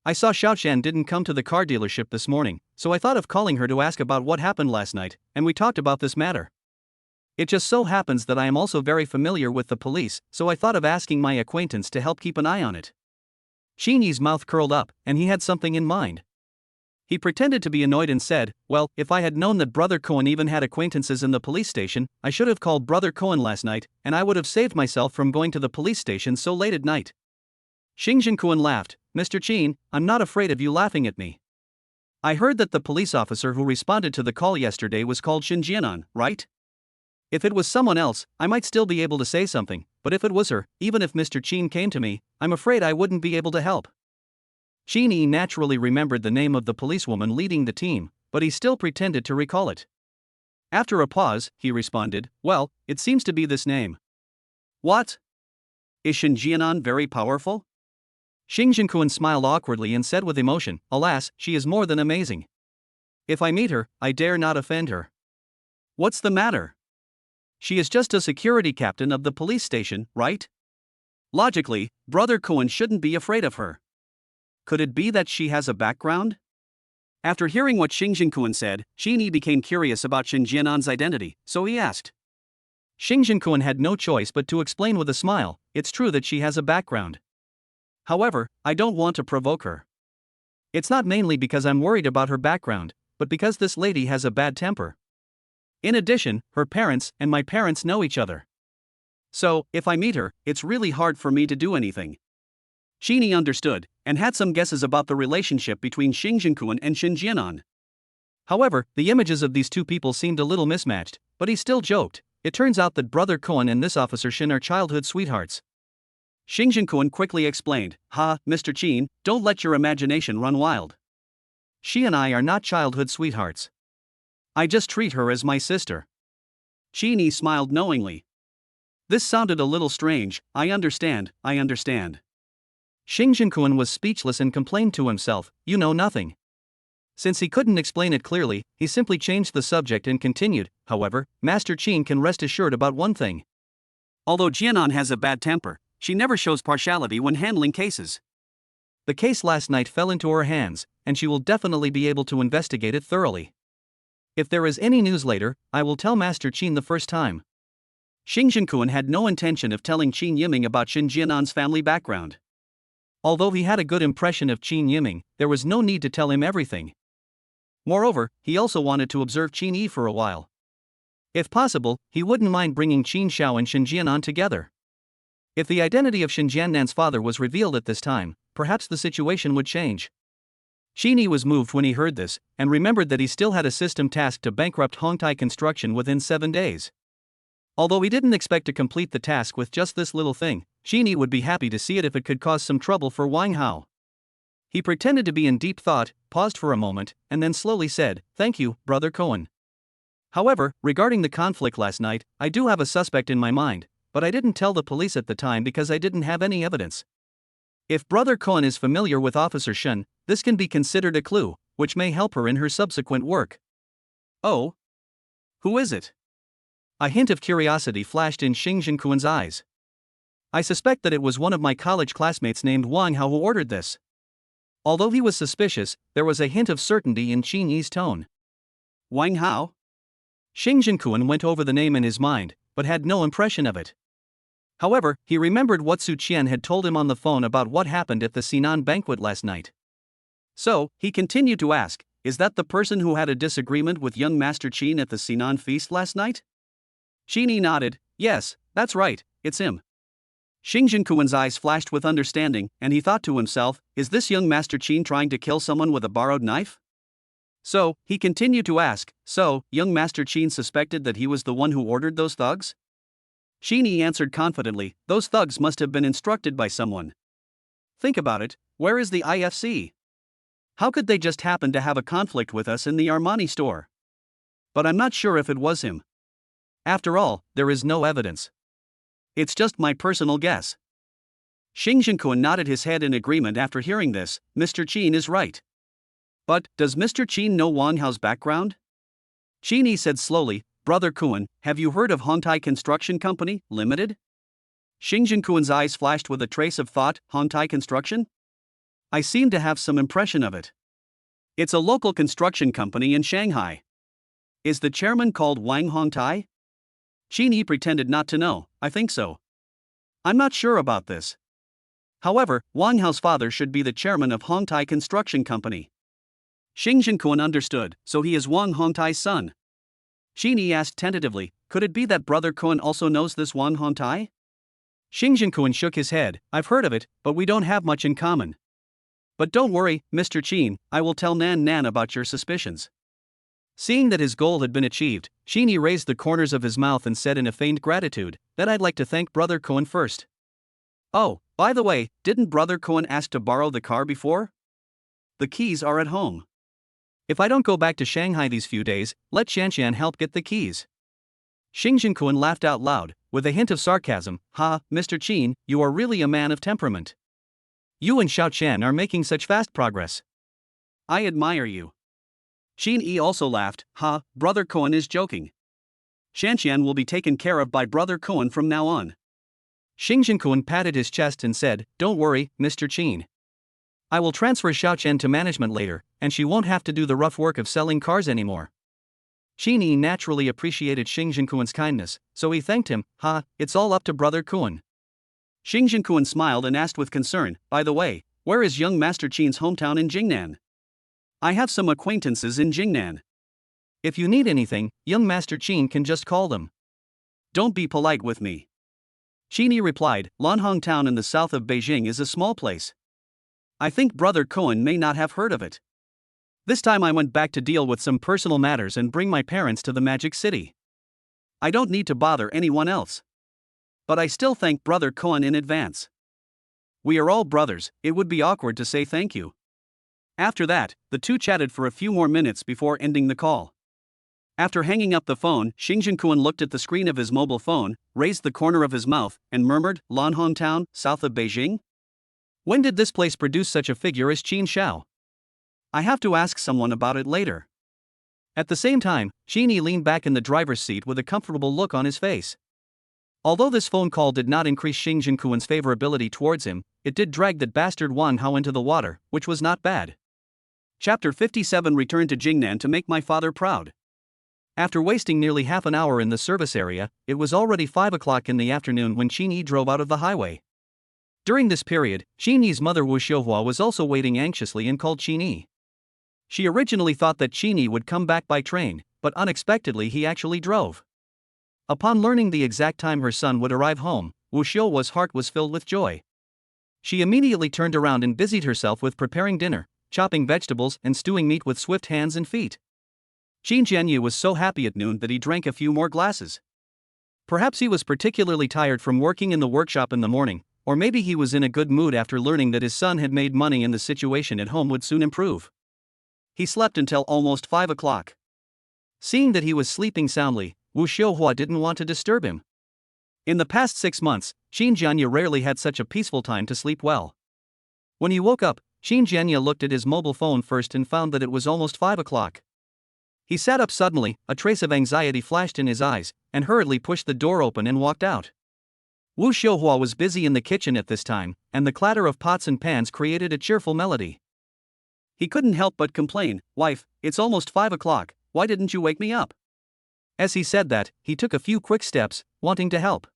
Speaker 2: I saw Xiaoshan didn't come to the car dealership this morning, so I thought of calling her to ask about what happened last night, and we talked about this matter. It just so happens that I am also very familiar with the police, so I thought of asking my acquaintance to help keep an eye on it. Qin's mouth curled up, and he had something in mind. He pretended to be annoyed and said, Well, if I had known that Brother Cohen even had acquaintances in the police station, I should have called Brother Cohen last night, and I would have saved myself from going to the police station so late at night. Xingjin Kuan laughed, Mr. Qin, I'm not afraid of you laughing at me. I heard that the police officer who responded to the call yesterday was called Xinjianan, right? If it was someone else, I might still be able to say something, but if it was her, even if Mr. Qin came to me, I'm afraid I wouldn't be able to help. Qin naturally remembered the name of the policewoman leading the team, but he still pretended to recall it. After a pause, he responded, Well, it seems to be this name. What? Is Xinjianan very powerful?
Speaker 1: Xing Jinquan smiled awkwardly and said with emotion, "Alas, she is more than amazing. If I meet her, I dare not offend her."
Speaker 2: What's the matter?
Speaker 1: She is just a security captain of the police station, right?
Speaker 2: Logically, Brother Cohen shouldn't be afraid of her. Could it be that she has a background? After hearing what Xing Jinquan said, Xin Yi became curious about Shen Jianan's identity, so he asked.
Speaker 1: Xing Jinquan had no choice but to explain with a smile, "It's true that she has a background. However, I don't want to provoke her. It's not mainly because I'm worried about her background, but because this lady has a bad temper. In addition, her parents and my parents know each other. So, if I meet her, it's really hard for me to do anything."
Speaker 2: Xin Yi understood, and had some guesses about the relationship between Xing Jinquan and Shen Jianan.
Speaker 1: However, the images of these two people seemed a little mismatched, but he still joked, "It turns out that Brother Cohen and this Officer Shen are childhood sweethearts."
Speaker 2: Xing Jinquan quickly explained, Mr. Qin, don't let your imagination run wild.
Speaker 1: She and I are not childhood sweethearts. I just treat her as my sister."
Speaker 2: Xin Yi smiled knowingly. This sounded a little strange. I understand.
Speaker 1: Xing Jinquan was speechless and complained to himself, "You know nothing." Since he couldn't explain it clearly, he simply changed the subject and continued, "However, Master Qin can rest assured about one thing.
Speaker 2: Although Jianan has a bad temper, she never shows partiality when handling cases.
Speaker 1: The case last night fell into her hands, and she will definitely be able to investigate it thoroughly. If there is any news later, I will tell Master Qin the first time."
Speaker 2: Xing Jinquan had no intention of telling Qin Yiming about Shen Jianan's family background.
Speaker 1: Although he had a good impression of Qin Yiming, there was no need to tell him everything. Moreover, he also wanted to observe Qin Yi for a while. If possible, he wouldn't mind bringing Qin Xiao and Shen Jianan together. If the identity of Shen Jiannan's father was revealed at this time, perhaps the situation would change. Xin Yi was moved when he heard this, and remembered that he still had a system tasked to bankrupt Hongtai Construction within 7 days. Although he didn't expect to complete the task with just this little thing, Xin Yi would be happy to see it if it could cause some trouble for Wang Hao. He pretended to be in deep thought, paused for a moment, and then slowly said, "Thank you, Brother Cohen. However, regarding the conflict last night, I do have a suspect in my mind, but I didn't tell the police at the time because I didn't have any evidence. If Brother Cohen is familiar with Officer Shen, this can be considered a clue, which may help her in her subsequent work."
Speaker 2: "Oh? Who is it?"
Speaker 1: A hint of curiosity flashed in Xing Jinquan's eyes. "I suspect that it was one of my college classmates named Wang Hao who ordered this." Although he was suspicious, there was a hint of certainty in Qin Yi's tone.
Speaker 2: "Wang Hao?"
Speaker 1: Xing Jinquan went over the name in his mind, but had no impression of it. However, he remembered what Su Qian had told him on the phone about what happened at the Sinan banquet last night.
Speaker 2: So, he continued to ask, "Is that the person who had a disagreement with young Master Qin at the Sinan feast last night?" Xin Yi nodded, "Yes, that's right, it's him." Xing Jinquan's eyes flashed with understanding, and he thought to himself, "Is this young Master Qin trying to kill someone with a borrowed knife?" So, he continued to ask, "So, young Master Qin suspected that he was the one who ordered those thugs?" Xin Yi answered confidently, "Those thugs must have been instructed by someone. Think about it, where is the IFC? How could they just happen to have a conflict with us in the Armani store? But I'm not sure if it was him. After all, there is no evidence. It's just my personal guess." Xing Jinquan nodded his head in agreement after hearing this. Mr. Qin is right. "But, does Mr. Qin know Wang Hao's background?" Xin Yi said slowly, "Brother Cohen, have you heard of Hongtai Construction Company, Limited?" Xing Jinquan's eyes flashed with a trace of thought. "Hongtai Construction? I seem to have some impression of it. It's a local construction company in Shanghai. Is the chairman called Wang Hongtai?" Xin Yi pretended not to know. "I think so. I'm not sure about this. However, Wang Hao's father should be the chairman of Hongtai Construction Company." Xing Jinquan understood, "So he is Wang Hongtai's son." Xin Yi asked tentatively, "Could it be that Brother Cohen also knows this Wang Hongtai?" Xing Jinquan shook his head, "I've heard of it, but we don't have much in common. But don't worry, Mr. Qin, I will tell Nan about your suspicions." Seeing that his goal had been achieved, Xin Yi raised the corners of his mouth and said in a feigned gratitude, "That I'd like to thank Brother Cohen first. Oh, by the way, didn't Brother Cohen ask to borrow the car before? The keys are at home. If I don't go back to Shanghai these few days, let Xianxian help get the keys." Xing Jinquan laughed out loud, with a hint of sarcasm, "Ha, Mr. Qin, you are really a man of temperament.
Speaker 1: You and Xiao Qian are making such fast progress.
Speaker 2: I admire you. Qin Yi also laughed. Ha, Brother Koan is joking. Shanqian will be taken care of by Brother Koan from now on.
Speaker 1: Xing Zhenkuan patted his chest and said, Don't worry, Mr. Qin. I will transfer Xiao Qian to management later, and she won't have to do the rough work of selling cars anymore. Qin Yi naturally appreciated Xing Zhenkuan's kindness, so he thanked him. Ha, it's all up to Brother Koan.
Speaker 2: Xing Zhenkuan smiled and asked with concern, By the way, where is young Master Qin's hometown in Jingnan? I have some acquaintances in Jingnan.
Speaker 1: If you need anything, young Master Qin can just call them.
Speaker 2: Don't be polite with me. Qin Yi replied, Lanhong town in the south of Beijing is a small place. I think Brother Koan may not have heard of it. This time I went back to deal with some personal matters and bring my parents to the Magic City. I don't need to bother anyone else. But I still thank Brother Koan in advance. We are all brothers, it would be awkward to say thank you. After that, the two chatted for a few more minutes before ending the call. After hanging up the phone, Xing Zhenkuan looked at the screen of his mobile phone, raised the corner of his mouth, and murmured, Lanhong town, south of Beijing?
Speaker 1: When did this place produce such a figure as Qin Shao?
Speaker 2: I have to ask someone about it later.
Speaker 1: At the same time, Qin Yi leaned back in the driver's seat with a comfortable look on his face. Although this phone call did not increase Xing Zhenkuan's favorability towards him, it did drag that bastard Wang Hao into the water, which was not bad.
Speaker 2: Chapter 57 Return to Jingnan to make my father proud.
Speaker 1: After wasting nearly half an hour in the service area, it was already 5 o'clock in the afternoon when Qin Yi drove out of the highway. During this period, Qin Yi's mother Wu Xiuhua was also waiting anxiously and called Qin Yi. She originally thought that Qin Yi would come back by train, but unexpectedly he actually drove. Upon learning the exact time her son would arrive home, Wu Xiuhua's heart was filled with joy. She immediately turned around and busied herself with preparing dinner, chopping vegetables and stewing meat with swift hands and feet. Qin Jianyu was so happy at noon that he drank a few more glasses. Perhaps he was particularly tired from working in the workshop in the morning, or maybe he was in a good mood after learning that his son had made money and the situation at home would soon improve. He slept until almost 5 o'clock. Seeing that he was sleeping soundly, Wu Xiuhua didn't want to disturb him. In the past 6 months, Qin Jianyu rarely had such a peaceful time to sleep well. When he woke up, Qin Jianyu looked at his mobile phone first and found that it was almost 5 o'clock. He sat up suddenly, a trace of anxiety flashed in his eyes, and hurriedly pushed the door open and walked out. Wu Xiuhua was busy in the kitchen at this time, and the clatter of pots and pans created a cheerful melody. He couldn't help but complain, Wife, it's almost 5 o'clock, why didn't you wake me up? As he said that, he took a few quick steps, wanting to help.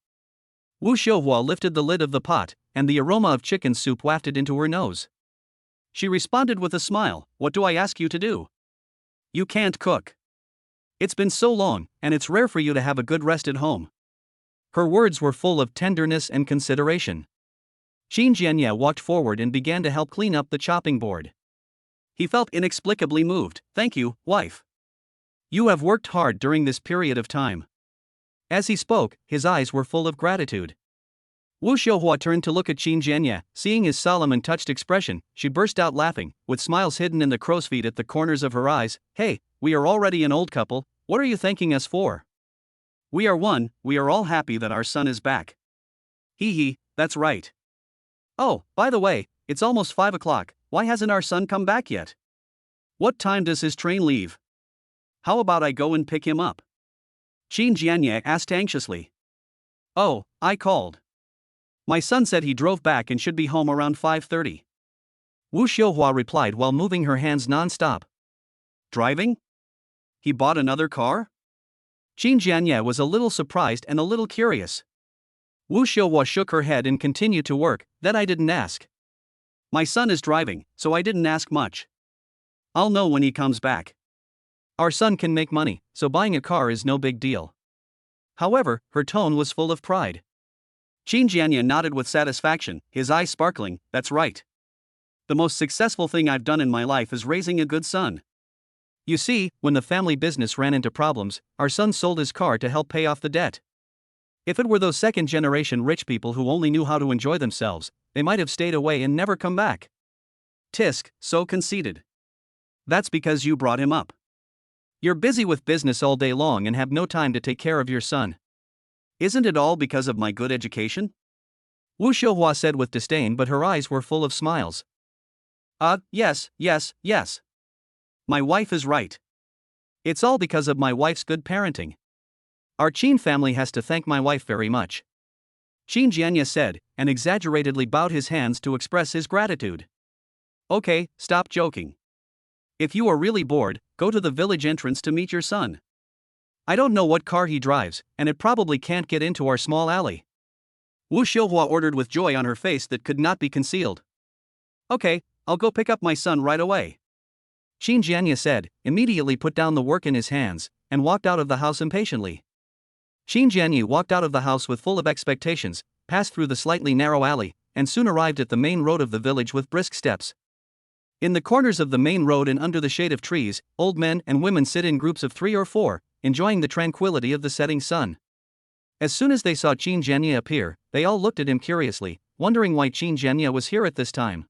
Speaker 1: Wu Xiuhua lifted the lid of the pot, and the aroma of chicken soup wafted into her nose. She responded with a smile, What do I ask you to do? You can't cook. It's been so long, and it's rare for you to have a good rest at home. Her words were full of tenderness and consideration. Qin Jianyu walked forward and began to help clean up the chopping board. He felt inexplicably moved. Thank you, wife. You have worked hard during this period of time. As he spoke, his eyes were full of gratitude. Wu Xiuhua turned to look at Qin Jianyu. Seeing his solemn and touched expression, she burst out laughing, with smiles hidden in the crow's feet at the corners of her eyes. Hey, we are already an old couple, what are you thanking us for? We are one, we are all happy that our son is back. Hee hee, that's right. Oh, by the way, it's almost 5 o'clock, why hasn't our son come back yet? What time does his train leave? How about I go and pick him up? Qin Jianyu asked anxiously. Oh, I called. My son said he drove back and should be home around 5:30. Wu Xiuhua replied while moving her hands non-stop. Driving? He bought another car? Qin Jianyu was a little surprised and a little curious. Wu Xiuhua shook her head and continued to work. That I didn't ask. My son is driving, so I didn't ask much. I'll know when he comes back. Our son can make money, so buying a car is no big deal. However, her tone was full of pride. Qin Jianyu nodded with satisfaction, his eyes sparkling. That's right. The most successful thing I've done in my life is raising a good son. You see, when the family business ran into problems, our son sold his car to help pay off the debt. If it were those second-generation rich people who only knew how to enjoy themselves, they might have stayed away and never come back. Tisk, so conceited. That's because you brought him up. You're busy with business all day long and have no time to take care of your son. Isn't it all because of my good education? Wu Xiuhua said with disdain, but her eyes were full of smiles.
Speaker 2: Yes. My wife is right.
Speaker 1: It's all because of my wife's good parenting. Our Qin family has to thank my wife very much. Qin Jianya said, and exaggeratedly bowed his hands to express his gratitude.
Speaker 2: Okay, stop joking. If you are really bored, go to the village entrance to meet your son.
Speaker 1: I don't know what car he drives, and it probably can't get into our small alley.
Speaker 2: Wu Xiuhua ordered with joy on her face that could not be concealed. Okay, I'll go pick up my son right away.
Speaker 1: Qin Jianya said, immediately put down the work in his hands, and walked out of the house impatiently. Qin Jianya walked out of the house with full of expectations, passed through the slightly narrow alley, and soon arrived at the main road of the village with brisk steps. In the corners of the main road and under the shade of trees, old men and women sit in groups of 3 or 4, enjoying the tranquility of the setting sun. As soon as they saw Qin Jianya appear, they all looked at him curiously, wondering why Qin Jianya was here at this time.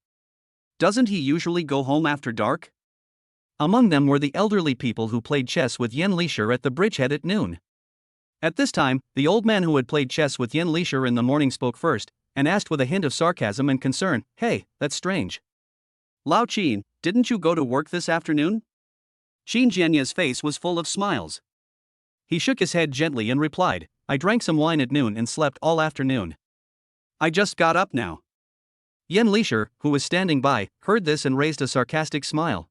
Speaker 2: Doesn't he usually go home after dark?
Speaker 1: Among them were the elderly people who played chess with Yan Lishir at the bridgehead at noon. At this time, the old man who had played chess with Yan Lishir in the morning spoke first, and asked with a hint of sarcasm and concern, "Hey, that's strange.
Speaker 2: Lao Qin, didn't you go to work this afternoon?" Qin Jianya's face was full of smiles.
Speaker 1: He shook his head gently and replied, "I drank some wine at noon and slept all afternoon.
Speaker 2: I just got up now."
Speaker 1: Yan Lishir, who was standing by, heard this and raised a sarcastic smile.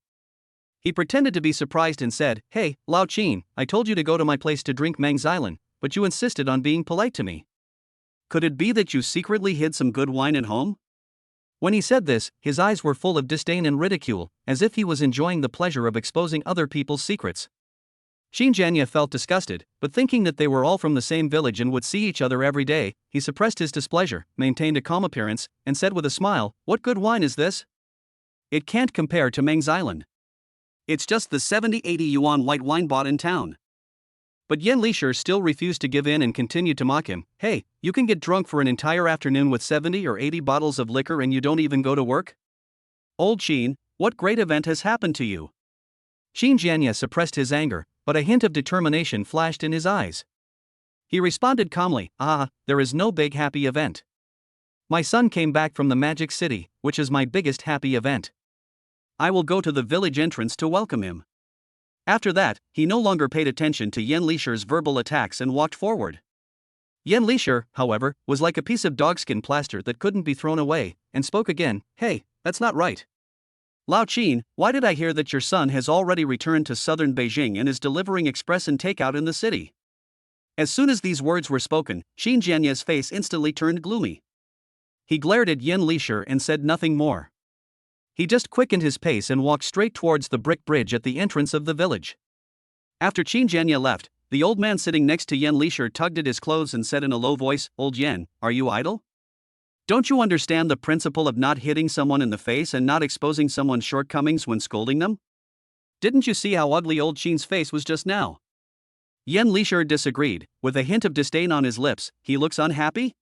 Speaker 1: He pretended to be surprised and said, "Hey, Lao Qin, I told you to go to my place to drink Mang Xylan, but you insisted on being polite to me.
Speaker 2: Could it be that you secretly hid some good wine at home?"
Speaker 1: When he said this, his eyes were full of disdain and ridicule, as if he was enjoying the pleasure of exposing other people's secrets. Qin Jianya felt disgusted, but thinking that they were all from the same village and would see each other every day, he suppressed his displeasure, maintained a calm appearance, and said with a smile, "What good wine is this?
Speaker 2: It can't compare to Mang Xylan. It's just the 70-80 yuan white wine bought in town."
Speaker 1: But Yan Lishir still refused to give in and continued to mock him. "Hey, you can get drunk for an entire afternoon with 70 or 80 bottles of liquor and you don't even go to work?
Speaker 2: Old Qin, what great event has happened to you?"
Speaker 1: Qin Jianya suppressed his anger, but a hint of determination flashed in his eyes. He responded calmly, "There is no big happy event. My son came back from the Magic City, which is my biggest happy event.
Speaker 2: I will go to the village entrance to welcome him." After that, he no longer paid attention to Yan Lishir's verbal attacks and walked forward.
Speaker 1: Yan Lishir, however, was like a piece of dogskin plaster that couldn't be thrown away, and spoke again, "Hey, that's not right.
Speaker 2: Lao Qin, why did I hear that your son has already returned to southern Beijing and is delivering express and takeout in the city?" As soon as these words were spoken, Qin Jianya's face instantly turned gloomy. He glared at Yan Lishir and said nothing more. He just quickened his pace and walked straight towards the brick bridge at the entrance of the village. After Qin Jianya left, the old man sitting next to Yan Lishir tugged at his clothes and said in a low voice, "Old Yan, are you idle? Don't you understand the principle of not hitting someone in the face and not exposing someone's shortcomings when scolding them? Didn't you see how ugly old Qin's face was just now?" Yan Lishir disagreed, with a hint of disdain on his lips. "He looks unhappy?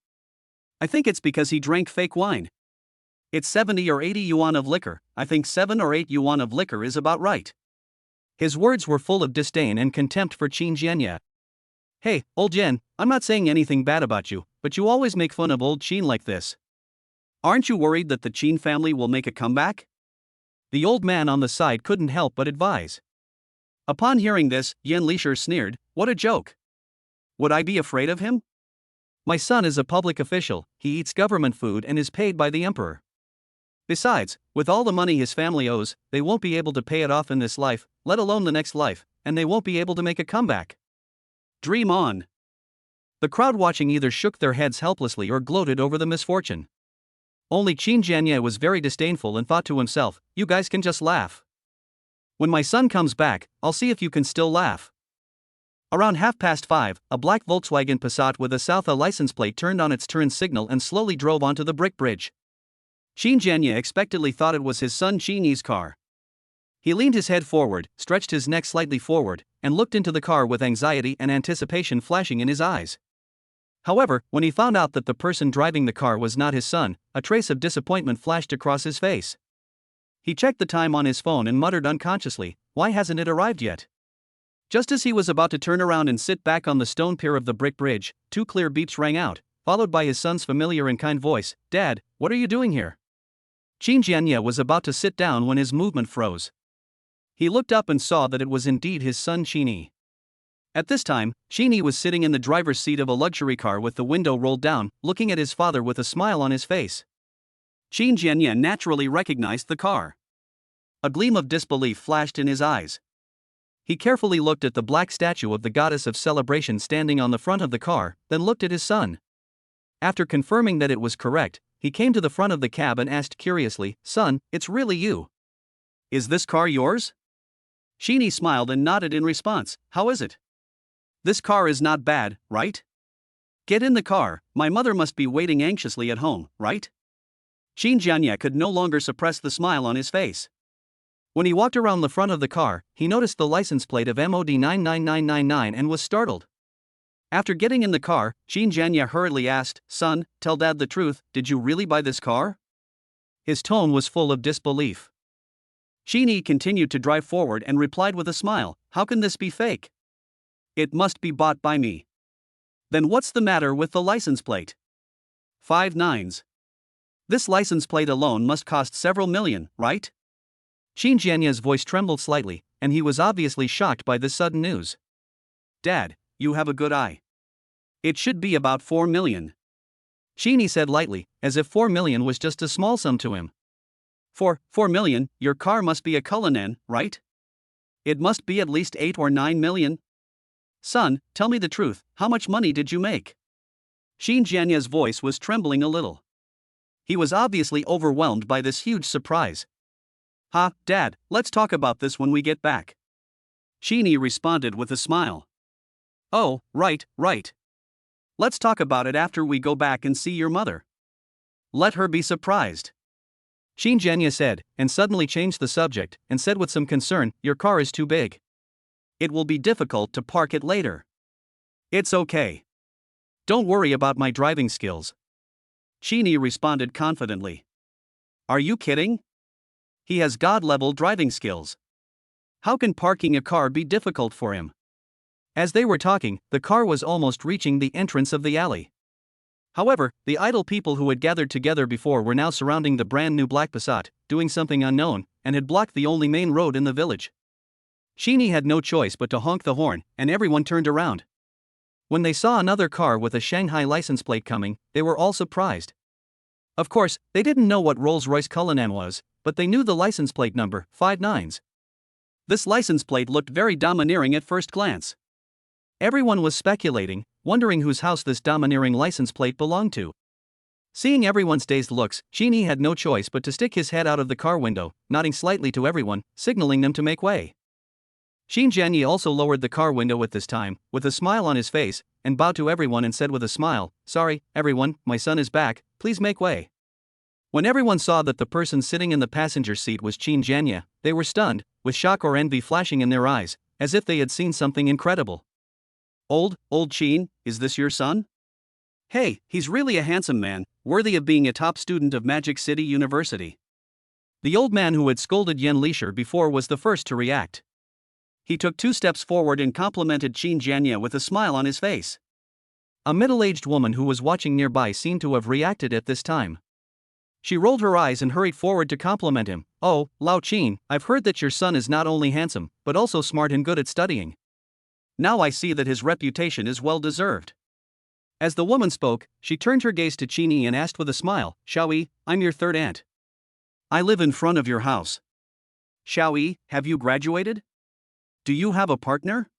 Speaker 2: I think it's because he drank fake wine. It's 70 or 80 yuan of liquor. I think 7 or 8 yuan of liquor is about right." His words were full of disdain and contempt for Qin Jianya. "Hey, old Yan, I'm not saying anything bad about you, but you always make fun of old Qin like this. Aren't you worried that the Qin family will make a comeback?" The old man on the side couldn't help but advise. Upon hearing this, Yan Lishir sneered, "What a joke. Would I be afraid of him? My son is a public official, he eats government food and is paid by the emperor. Besides, with all the money his family owes, they won't be able to pay it off in this life, let alone the next life, and they won't be able to make a comeback. Dream on." The crowd watching either shook their heads helplessly or gloated over the misfortune. Only Qin Jianya was very disdainful and thought to himself, "You guys can just laugh. When my son comes back, I'll see if you can still laugh." Around 5:30, a black Volkswagen Passat with a South A license plate turned on its turn signal and slowly drove onto the brick bridge. Qin Jianya expectantly thought it was his son Qin Yi's car. He leaned his head forward, stretched his neck slightly forward, and looked into the car with anxiety and anticipation flashing in his eyes. However, when he found out that the person driving the car was not his son, a trace of disappointment flashed across his face. He checked the time on his phone and muttered unconsciously, "Why hasn't it arrived yet?" Just as he was about to turn around and sit back on the stone pier of the brick bridge, 2 clear beeps rang out,
Speaker 1: followed by his son's familiar and kind voice, "Dad, what are you doing here?" Qin Jianye was about to sit down when his movement froze. He looked up and saw that it was indeed his son Qin Yi. At this time, Qin Yi was sitting in the driver's seat of a luxury car with the window rolled down, looking at his father with a smile on his face. Qin Jianye naturally recognized the car. A gleam of disbelief flashed in his eyes. He carefully looked at the black statue of the goddess of celebration standing on the front of the car, then looked at his son. After confirming that it was correct, he came to the front of the cab and asked curiously, "Son, it's really you. Is this car yours?" Qin Yi smiled and nodded in response. "How is it? This car is not bad, right? Get in the car, my mother must be waiting anxiously at home, right?" Qin Jianye could no longer suppress the smile on his face. When he walked around the front of the car, he noticed the license plate of MOD 99999 and was startled. After getting in the car, Qin Jianye hurriedly asked, "Son, tell Dad the truth, did you really buy this car?" His tone was full of disbelief. Qin Yi continued to drive forward and replied with a smile, "How can this be fake? It must be bought by me." "Then what's the matter with the license plate?" 5 nines. This license plate alone must cost several million, right? Qin Jianye's voice trembled slightly, and he was obviously shocked by this sudden news. "Dad, you have a good eye. It should be about 4 million. Qin Yi said lightly, as if 4 million was just a small sum to him. "For 4 million, your car must be a Cullinan, right? It must be at least 8 or 9 million. Son, tell me the truth, how much money did you make?" Qin Jianye's voice was trembling a little. He was obviously overwhelmed by this huge surprise. Dad, let's talk about this when we get back." Qin Yi responded with a smile. "Oh, right. Let's talk about it after we go back and see your mother. Let her be surprised." Qin Jianye said, and suddenly changed the subject, and said with some concern, "Your car is too big. It will be difficult to park it later." "It's okay. Don't worry about my driving skills." Qin Yi responded confidently. "Are you kidding? He has God-level driving skills. How can parking a car be difficult for him?" As they were talking, the car was almost reaching the entrance of the alley. However, the idle people who had gathered together before were now surrounding the brand new black Passat, doing something unknown, and had blocked the only main road in the village. Qin Yi had no choice but to honk the horn, and everyone turned around. When they saw another car with a Shanghai license plate coming, they were all surprised. Of course, they didn't know what Rolls-Royce Cullinan was, but they knew the license plate number, 5 nines. This license plate looked very domineering at first glance. Everyone was speculating, wondering whose house this domineering license plate belonged to. Seeing everyone's dazed looks, Qin Yi had no choice but to stick his head out of the car window, nodding slightly to everyone, signaling them to make way. Qin Jianye also lowered the car window at this time, with a smile on his face, and bowed to everyone and said with a smile, "Sorry, everyone, my son is back, please make way." When everyone saw that the person sitting in the passenger seat was Qin Jianye, they were stunned, with shock or envy flashing in their eyes, as if they had seen something incredible. Old Qin, is this your son?" "Hey, he's really a handsome man, worthy of being a top student of Magic City University." The old man who had scolded Yan Lisher before was the first to react. He took 2 steps forward and complimented Qin Jianye with a smile on his face. A middle-aged woman who was watching nearby seemed to have reacted at this time. She rolled her eyes and hurried forward to compliment him. "Oh, Lao Qin, I've heard that your son is not only handsome, but also smart and good at studying. Now I see that his reputation is well deserved." As the woman spoke, she turned her gaze to Qin Yi and asked with a smile, "Xiao Yi, I'm your third aunt. I live in front of your house. Xiao Yi, have you graduated? Do you have a partner?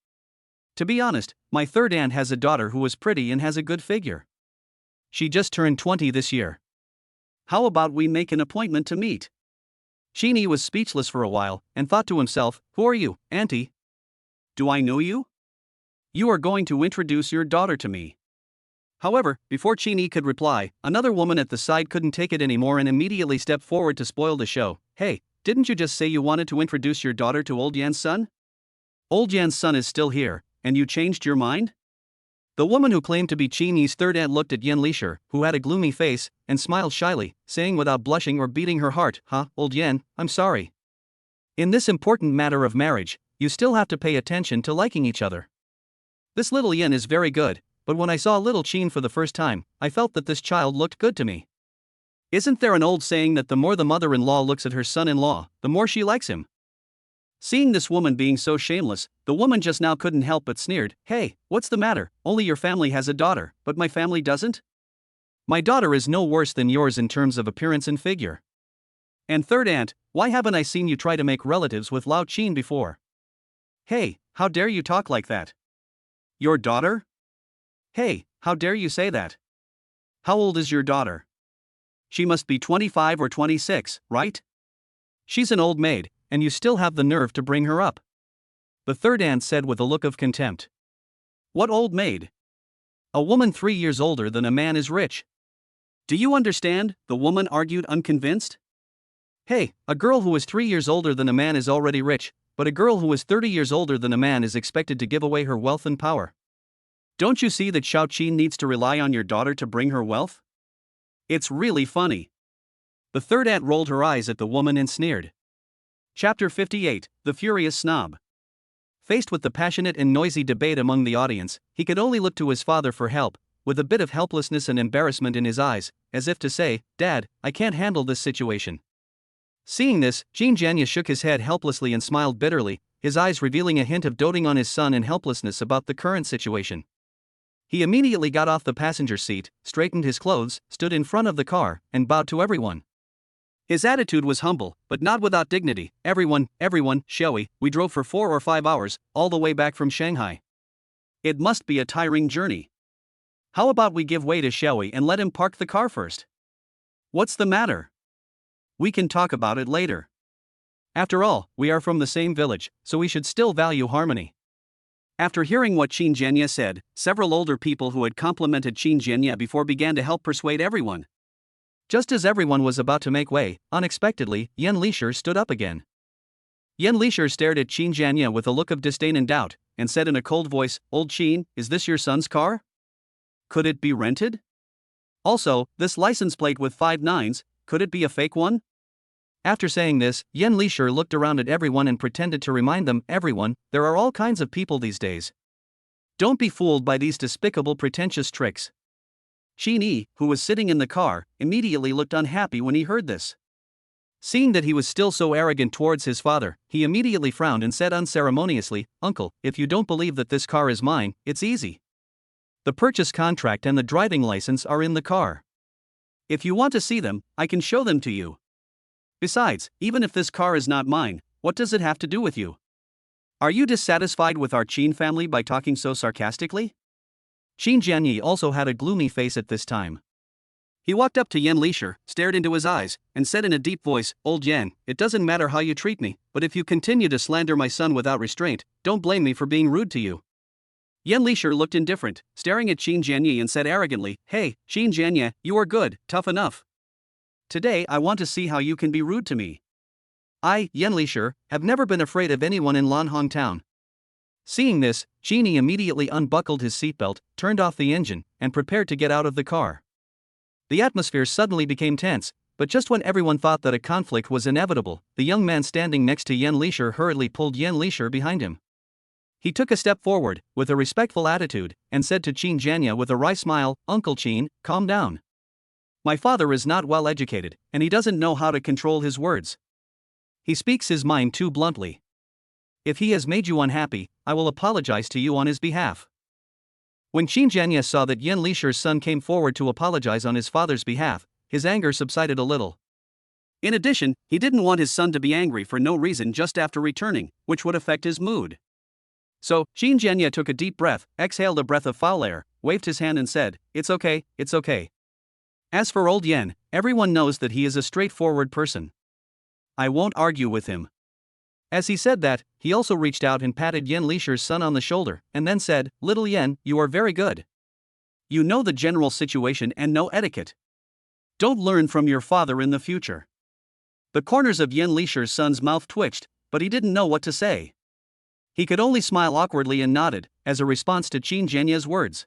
Speaker 1: To be honest, my third aunt has a daughter who is pretty and has a good figure. She just turned 20 this year. How about we make an appointment to meet?" Qin Yi was speechless for a while, and thought to himself, "Who are you, auntie? Do I know you? You are going to introduce your daughter to me." However, before Qin Yi could reply, another woman at the side couldn't take it anymore and immediately stepped forward to spoil the show. "Hey, didn't you just say you wanted to introduce your daughter to old Yan's son? Old Yan's son is still here, and you changed your mind?" The woman who claimed to be Qin Yi's third aunt looked at Yan Lisher, who had a gloomy face, and smiled shyly, saying without blushing or beating her heart, Old Yan, I'm sorry. In this important matter of marriage, you still have to pay attention to liking each other. This little Yan is very good, but when I saw little Qin for the first time, I felt that this child looked good to me. Isn't there an old saying that the more the mother-in-law looks at her son-in-law, the more she likes him? Seeing this woman being so shameless, the woman just now couldn't help but sneered, "Hey, what's the matter? Only your family has a daughter, but my family doesn't? My daughter is no worse than yours in terms of appearance and figure. And third aunt, why haven't I seen you try to make relatives with Lao Qin before? Hey, how dare you talk like that? Your daughter? Hey, how dare you say that? How old is your daughter? She must be 25 or 26, right? She's an old maid, and you still have the nerve to bring her up," the third aunt said with a look of contempt. "What old maid? A woman 3 years older than a man is rich. Do you understand?" the woman argued, unconvinced. "Hey, a girl who is 3 years older than a man is already rich, but a girl who is 30 years older than a man is expected to give away her wealth and power. Don't you see that Xiao Qin needs to rely on your daughter to bring her wealth? It's really funny." The third aunt rolled her eyes at the woman and sneered. Chapter 58, The Furious Snob. Faced with the passionate and noisy debate among the audience, he could only look to his father for help, with a bit of helplessness and embarrassment in his eyes, as if to say, "Dad, I can't handle this situation." Seeing this, Qin Jianye shook his head helplessly and smiled bitterly, his eyes revealing a hint of doting on his son and helplessness about the current situation. He immediately got off the passenger seat, straightened his clothes, stood in front of the car, and bowed to everyone. His attitude was humble, but not without dignity. Everyone, Xiaoyi, we drove for 4 or 5 hours, all the way back from Shanghai. It must be a tiring journey. How about we give way to Xiaoyi and let him park the car first? What's the matter? We can talk about it later. After all, we are from the same village, so we should still value harmony. After hearing what Qin Jianye said, several older people who had complimented Qin Jianye before began to help persuade everyone. Just as everyone was about to make way, unexpectedly, Yan Lishir stood up again. Yan Lishir stared at Qin Jianye with a look of disdain and doubt, and said in a cold voice, "Old Qin, is this your son's car? Could it be rented? Also, this license plate with 5 nines, could it be a fake one?" After saying this, Yan Lishir looked around at everyone and pretended to remind them, "Everyone, there are all kinds of people these days. Don't be fooled by these despicable pretentious tricks." Qin Yi, who was sitting in the car, immediately looked unhappy when he heard this. Seeing that he was still so arrogant towards his father, he immediately frowned and said unceremoniously, "Uncle, if you don't believe that this car is mine, it's easy. The purchase contract and the driving license are in the car. If you want to see them, I can show them to you. Besides, even if this car is not mine, what does it have to do with you? Are you dissatisfied with our Qin family by talking so sarcastically?" Qin Jianye also had a gloomy face at this time. He walked up to Yan Lishir, stared into his eyes, and said in a deep voice, "Old Yan, it doesn't matter how you treat me, but if you continue to slander my son without restraint, don't blame me for being rude to you." Yan Lishir looked indifferent, staring at Qin Jianye and said arrogantly, "Hey, Qin Jianye, you are good, tough enough. Today I want to see how you can be rude to me. I, Yan Lishir, have never been afraid of anyone in Lanhong town." Seeing this, Qin Yi immediately unbuckled his seatbelt, turned off the engine, and prepared to get out of the car. The atmosphere suddenly became tense, but just when everyone thought that a conflict was inevitable, the young man standing next to Yan Lishir hurriedly pulled Yan Lishir behind him. He took a step forward, with a respectful attitude, and said to Qin Jianye with a wry smile, "Uncle Qin, calm down. My father is not well educated, and he doesn't know how to control his words. He speaks his mind too bluntly. If he has made you unhappy, I will apologize to you on his behalf." When Qin Jianye saw that Yan Lishir's son came forward to apologize on his father's behalf, his anger subsided a little. In addition, he didn't want his son to be angry for no reason just after returning, which would affect his mood. So, Qin Jianye took a deep breath, exhaled a breath of foul air, waved his hand and said, "It's okay, it's okay. As for old Yan, everyone knows that he is a straightforward person. I won't argue with him." As he said that, he also reached out and patted Yan Lishir's son on the shoulder, and then said, "Little Yan, you are very good. You know the general situation and know etiquette. Don't learn from your father in the future." The corners of Yan Lishir's son's mouth twitched, but he didn't know what to say. He could only smile awkwardly and nodded, as a response to Qin Jianye's words.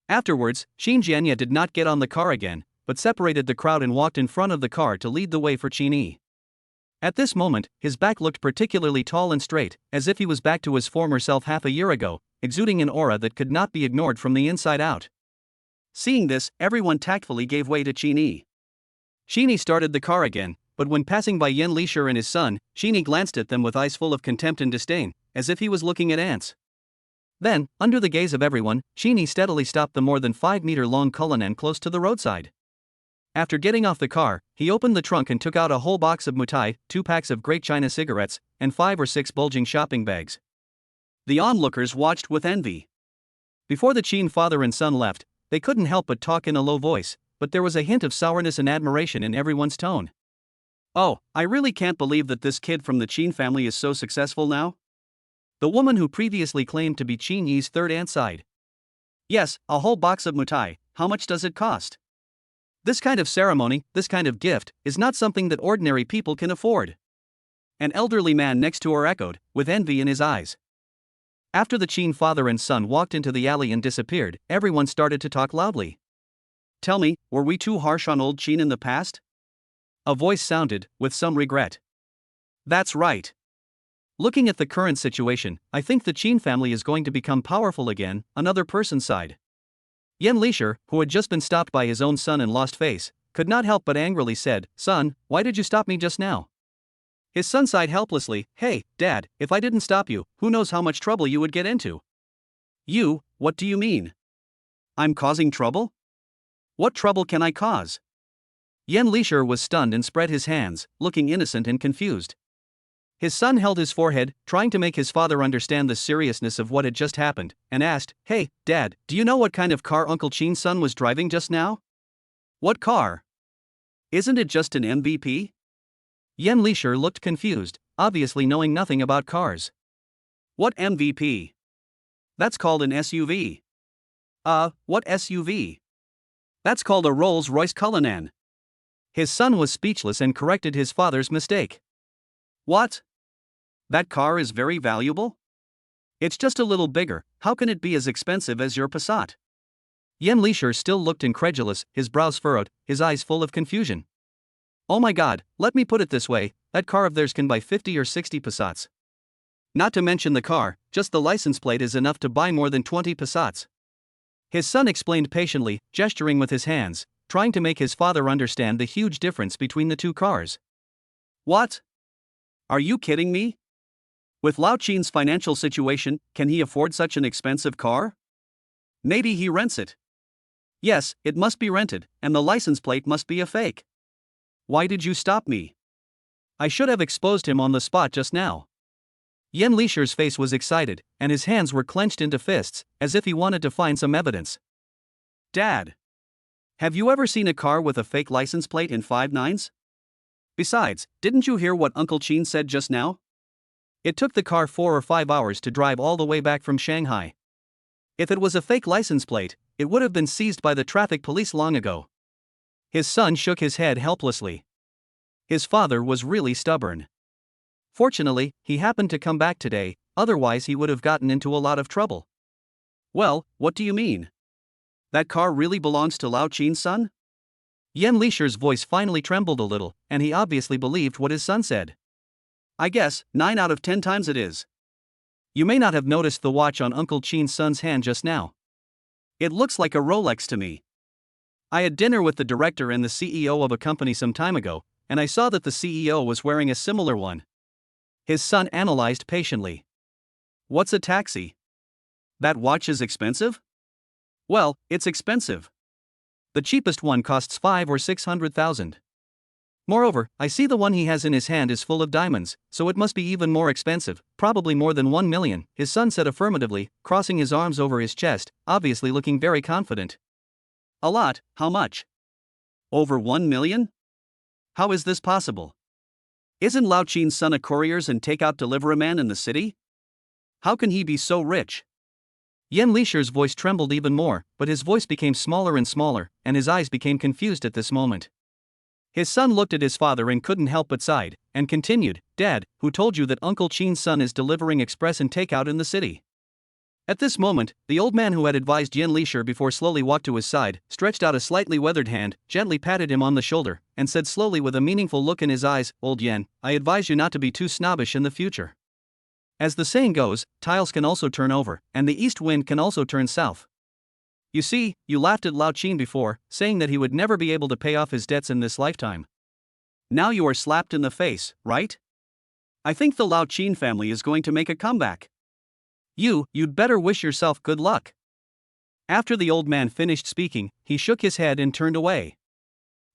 Speaker 1: Afterwards, Qin Jianye did not get on the car again, but separated the crowd and walked in front of the car to lead the way for Qin Yi. At this moment, his back looked particularly tall and straight, as if he was back to his former self half a year ago, exuding an aura that could not be ignored from the inside out. Seeing this, everyone tactfully gave way to Qin. Qin started the car again, but when passing by Yan Lisher and his son, Qin glanced at them with eyes full of contempt and disdain, as if he was looking at ants. Then, under the gaze of everyone, Qin steadily stopped the more than 5-meter-long Cullinan close to the roadside. After getting off the car, he opened the trunk and took out a whole box of mutai, 2 packs of Great China cigarettes, and 5 or 6 bulging shopping bags. The onlookers watched with envy. Before the Qin father and son left, they couldn't help but talk in a low voice, but there was a hint of sourness and admiration in everyone's tone. "Oh, I really can't believe that this kid from the Qin family is so successful now?" The woman who previously claimed to be Qin Yi's third aunt sighed. "Yes, a whole box of mutai, how much does it cost? This kind of ceremony, this kind of gift, is not something that ordinary people can afford." An elderly man next to her echoed, with envy in his eyes. After the Qin father and son walked into the alley and disappeared, everyone started to talk loudly. "Tell me, were we too harsh on old Qin in the past?" A voice sounded, with some regret. "That's right. Looking at the current situation, I think the Qin family is going to become powerful again," another person sighed. Yan Lisher, who had just been stopped by his own son and lost face, could not help but angrily said, "Son, why did you stop me just now?" His son sighed helplessly, "Hey, Dad, if I didn't stop you, who knows how much trouble you would get into?" "You, what do you mean? I'm causing trouble? What trouble can I cause?" Yan Lisher was stunned and spread his hands, looking innocent and confused. His son held his forehead, trying to make his father understand the seriousness of what had just happened, and asked, "Hey, Dad, do you know what kind of car Uncle Qin's son was driving just now?" "What car? Isn't it just an MVP?" Yan Lisher looked confused, obviously knowing nothing about cars. "What MVP? That's called an SUV." What SUV? "That's called a Rolls-Royce Cullinan." His son was speechless and corrected his father's mistake. "What? That car is very valuable? It's just a little bigger, how can it be as expensive as your Passat?" Yan Lisher still looked incredulous, his brows furrowed, his eyes full of confusion. "Oh my God, let me put it this way, that car of theirs can buy 50 or 60 Passats. Not to mention the car, just the license plate is enough to buy more than 20 Passats." His son explained patiently, gesturing with his hands, trying to make his father understand the huge difference between the two cars. "What? Are you kidding me? With Lao Qin's financial situation, can he afford such an expensive car? Maybe he rents it. Yes, it must be rented, and the license plate must be a fake. Why did you stop me? I should have exposed him on the spot just now." Yan Lisher's face was excited, and his hands were clenched into fists, as if he wanted to find some evidence. "Dad, have you ever seen a car with a fake license plate in 5/9s? Besides, didn't you hear what Uncle Qin said just now? It took the car 4 or 5 hours to drive all the way back from Shanghai. If it was a fake license plate, it would have been seized by the traffic police long ago." His son shook his head helplessly. His father was really stubborn. Fortunately, he happened to come back today, otherwise he would have gotten into a lot of trouble. "Well, what do you mean? That car really belongs to Lao Qin's son?" Yan Lisher's voice finally trembled a little, and he obviously believed what his son said. "I guess, 9 out of 10 times it is. You may not have noticed the watch on Uncle Qin's son's hand just now. It looks like a Rolex to me. I had dinner with the director and the CEO of a company some time ago, and I saw that the CEO was wearing a similar one." His son analyzed patiently. "What's a taxi? That watch is expensive?" "Well, it's expensive. The cheapest one costs 5 or 600,000. Moreover, I see the one he has in his hand is full of diamonds, so it must be even more expensive, probably more than 1 million, his son said affirmatively, crossing his arms over his chest, obviously looking very confident. "A lot, how much? Over 1 million? How is this possible? Isn't Lao Qin's son a couriers and takeout delivery man in the city? How can he be so rich?" Yan Lisher's voice trembled even more, but his voice became smaller and smaller, and his eyes became confused at this moment. His son looked at his father and couldn't help but sighed, and continued, "Dad, who told you that Uncle Qin's son is delivering express and takeout in the city?" At this moment, the old man who had advised Yen Lisher before slowly walked to his side, stretched out a slightly weathered hand, gently patted him on the shoulder, and said slowly with a meaningful look in his eyes, "Old Yen, I advise you not to be too snobbish in the future. As the saying goes, tiles can also turn over, and the east wind can also turn south. You see, you laughed at Lao Qin before, saying that he would never be able to pay off his debts in this lifetime. Now you are slapped in the face, right? I think the Lao Qin family is going to make a comeback. You'd better wish yourself good luck." After the old man finished speaking, he shook his head and turned away.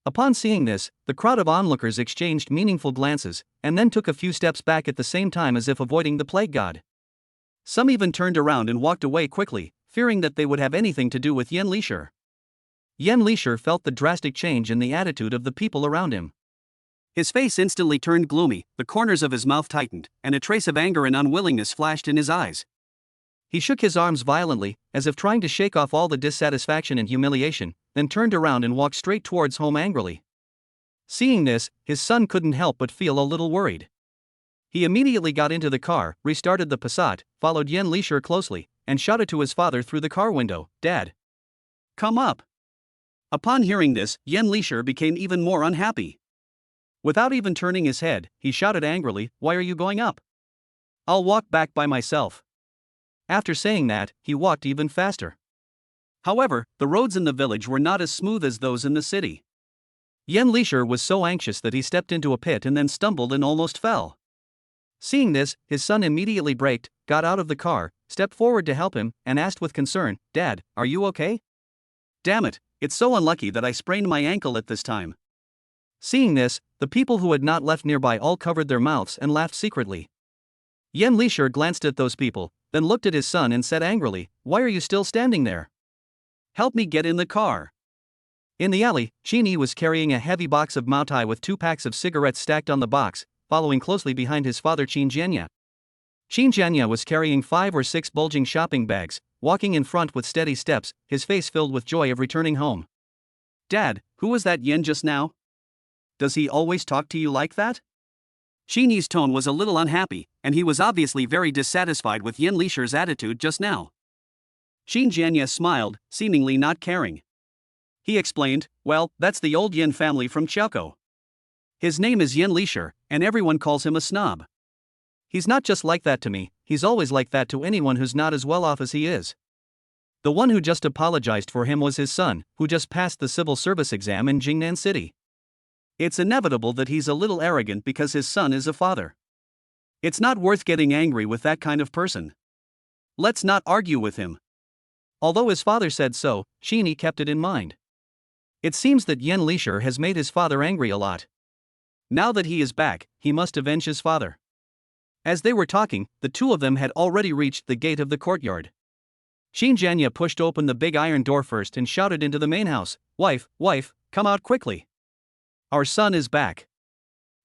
Speaker 1: Upon seeing this, the crowd of onlookers exchanged meaningful glances, and then took a few steps back at the same time as if avoiding the plague god. Some even turned around and walked away quickly, fearing that they would have anything to do with Yen Lisher. Yen Lisher felt the drastic change in the attitude of the people around him. His face instantly turned gloomy, the corners of his mouth tightened, and a trace of anger and unwillingness flashed in his eyes. He shook his arms violently, as if trying to shake off all the dissatisfaction and humiliation, then turned around and walked straight towards home angrily. Seeing this, his son couldn't help but feel a little worried. He immediately got into the car, restarted the Passat, followed Yen Lisher closely, and shouted to his father through the car window, "Dad, come up." Upon hearing this, Yen Lisher became even more unhappy. Without even turning his head, he shouted angrily, "Why are you going up? I'll walk back by myself." After saying that, he walked even faster. However, the roads in the village were not as smooth as those in the city. Yen Lisher was so anxious that he stepped into a pit and then stumbled and almost fell. Seeing this, his son immediately braked, got out of the car, stepped forward to help him, and asked with concern, "Dad, are you okay? Damn it, it's so unlucky that I sprained my ankle at this time." Seeing this, the people who had not left nearby all covered their mouths and laughed secretly. Yen Lisher glanced at those people, then looked at his son and said angrily, "Why are you still standing there? Help me get in the car." In the alley, Qin Yi was carrying a heavy box of Moutai with 2 packs of cigarettes stacked on the box, following closely behind his father Qin Jianya. Qin Jianya was carrying 5 or 6 bulging shopping bags, walking in front with steady steps, his face filled with joy of returning home. "Dad, who was that Yen just now? Does he always talk to you like that?" Qin Yi's tone was a little unhappy, and he was obviously very dissatisfied with Yen Lisher's attitude just now. Qin Jianya smiled, seemingly not caring. He explained, "Well, that's the old Yen family from Qiaokou. His name is Yen Lisher, and everyone calls him a snob. He's not just like that to me, he's always like that to anyone who's not as well off as he is." The one who just apologized for him was his son, who just passed the civil service exam in Jingnan City. It's inevitable that he's a little arrogant because his son is a father. It's not worth getting angry with that kind of person. Let's not argue with him. Although his father said so, Qin Yi kept it in mind. It seems that Yen Lisher has made his father angry a lot. Now that he is back, he must avenge his father. As they were talking, the two of them had already reached the gate of the courtyard. Qin Jianya pushed open the big iron door first and shouted into the main house, Wife, come out quickly. Our son is back."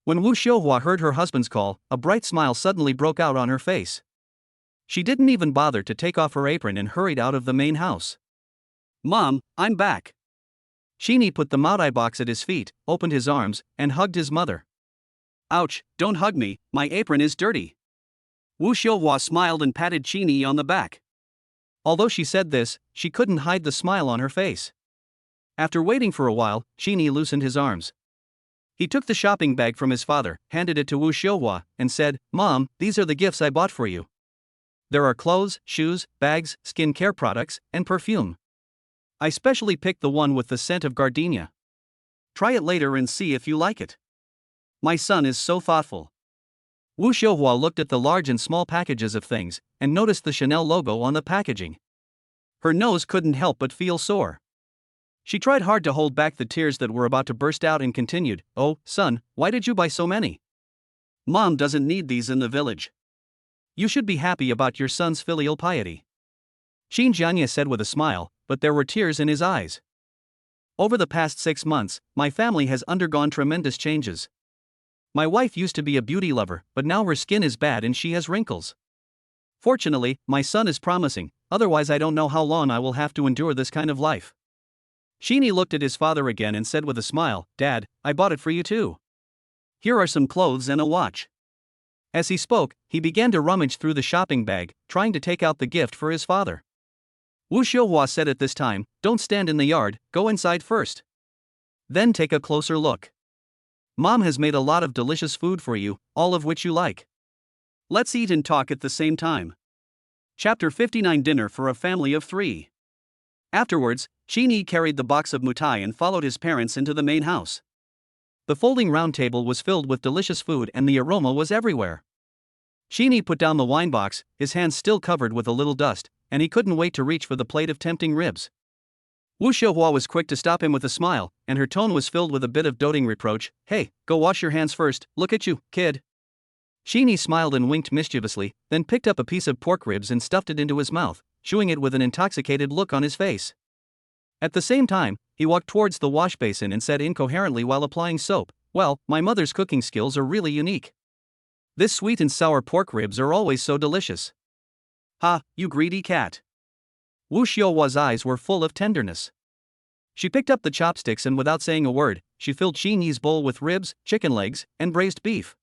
Speaker 1: When Wu Xiuhua heard her husband's call, a bright smile suddenly broke out on her face. She didn't even bother to take off her apron and hurried out of the main house. "Mom, I'm back." Qin Yi put the Maodai box at his feet, opened his arms, and hugged his mother. "Ouch, don't hug me, my apron is dirty." Wu Xiuhua smiled and patted Qin Yi on the back. Although she said this, she couldn't hide the smile on her face. After waiting for a while, Qin Yi loosened his arms. He took the shopping bag from his father, handed it to Wu Xiuhua, and said, "Mom, these are the gifts I bought for you. There are clothes, shoes, bags, skin care products, and perfume. I specially picked the one with the scent of gardenia. Try it later and see if you like it. My son is so thoughtful." Wu Xiuhua looked at the large and small packages of things, and noticed the Chanel logo on the packaging. Her nose couldn't help but feel sore. She tried hard to hold back the tears that were about to burst out and continued, "Oh, son, why did you buy so many? Mom doesn't need these in the village. You should be happy about your son's filial piety." Qin Jianya said with a smile, but there were tears in his eyes. "Over the past 6 months, my family has undergone tremendous changes. My wife used to be a beauty lover, but now her skin is bad and she has wrinkles. Fortunately, my son is promising, otherwise I don't know how long I will have to endure this kind of life." Qin Yi looked at his father again and said with a smile, "Dad, I bought it for you too. Here are some clothes and a watch. As he spoke, he began to rummage through the shopping bag, trying to take out the gift for his father. Wu Xiuhua said at this time, "Don't stand in the yard, go inside first. Then take a closer look. Mom has made a lot of delicious food for you, all of which you like. Let's eat and talk at the same time." Chapter 59 Dinner for a Family of 3. Afterwards, Qin Yi carried the box of mutai and followed his parents into the main house. The folding round table was filled with delicious food and the aroma was everywhere. Qin Yi put down the wine box, his hands still covered with a little dust, and he couldn't wait to reach for the plate of tempting ribs. Wu Xiuhua was quick to stop him with a smile, and her tone was filled with a bit of doting reproach. "Hey, go wash your hands first, look at you, kid." Qin Yi smiled and winked mischievously, then picked up a piece of pork ribs and stuffed it into his mouth, chewing it with an intoxicated look on his face. At the same time, he walked towards the wash basin and said incoherently while applying soap, "Well, my mother's cooking skills are really unique. This sweet and sour pork ribs are always so delicious." "Ha, you greedy cat." Wu Xiuhua's eyes were full of tenderness. She picked up the chopsticks and without saying a word, she filled Qin Yi's bowl with ribs, chicken legs, and braised beef.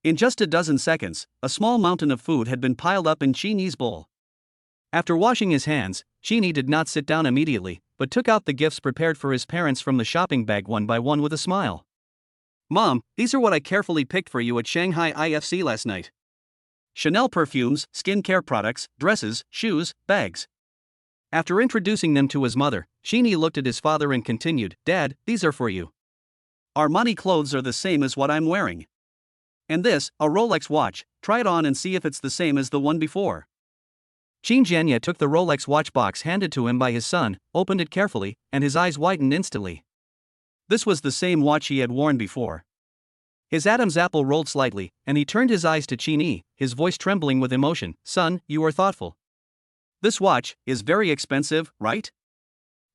Speaker 1: In just a dozen seconds, a small mountain of food had been piled up in Qin Yi's bowl. After washing his hands, Qin Yi did not sit down immediately, but took out the gifts prepared for his parents from the shopping bag one by one with a smile. "Mom, these are what I carefully picked for you at Shanghai IFC last night. Chanel perfumes, skincare products, dresses, shoes, bags." After introducing them to his mother, Qin Yi looked at his father and continued, "Dad, these are for you. Armani clothes are the same as what I'm wearing. And this, a Rolex watch, try it on and see if it's the same as the one before." Qin Jianye took the Rolex watch box handed to him by his son, opened it carefully, and his eyes widened instantly. This was the same watch he had worn before. His Adam's apple rolled slightly, and he turned his eyes to Qin Yi, his voice trembling with emotion. "Son, you are thoughtful. This watch is very expensive, right?"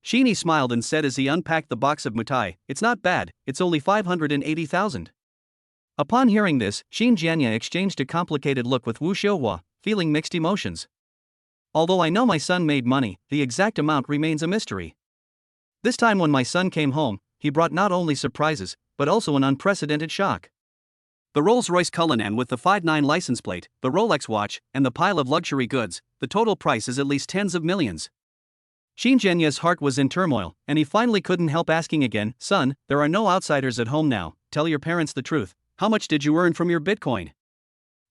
Speaker 1: Qin Yi smiled and said as he unpacked the box of mutai, "It's not bad, it's only 580,000. Upon hearing this, Qin Jianye exchanged a complicated look with Wu Xiuhua, feeling mixed emotions. "Although I know my son made money, the exact amount remains a mystery. This time when my son came home, he brought not only surprises, but also an unprecedented shock. The Rolls-Royce Cullinan with the 59 license plate, the Rolex watch, and the pile of luxury goods, the total price is at least tens of millions." Qin Jianye's heart was in turmoil, and he finally couldn't help asking again, "Son, there are no outsiders at home now, tell your parents the truth. How much did you earn from your Bitcoin?"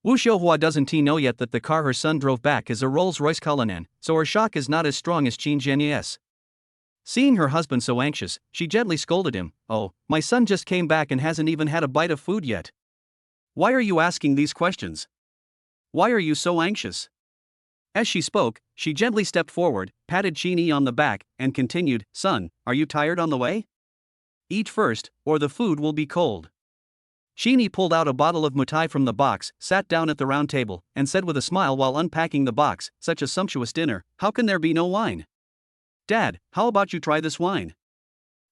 Speaker 1: Wu Xiuhua doesn't know yet that the car her son drove back is a Rolls-Royce Cullinan, so her shock is not as strong as Qin Jianye's. Seeing her husband so anxious, she gently scolded him, "Oh, my son just came back and hasn't even had a bite of food yet. Why are you asking these questions? Why are you so anxious?" As she spoke, she gently stepped forward, patted Qin Yi on the back, and continued, "Son, are you tired on the way? Eat first, or the food will be cold." Qin Yi pulled out a bottle of mutai from the box, sat down at the round table, and said with a smile while unpacking the box, "Such a sumptuous dinner, how can there be no wine? Dad, how about you try this wine?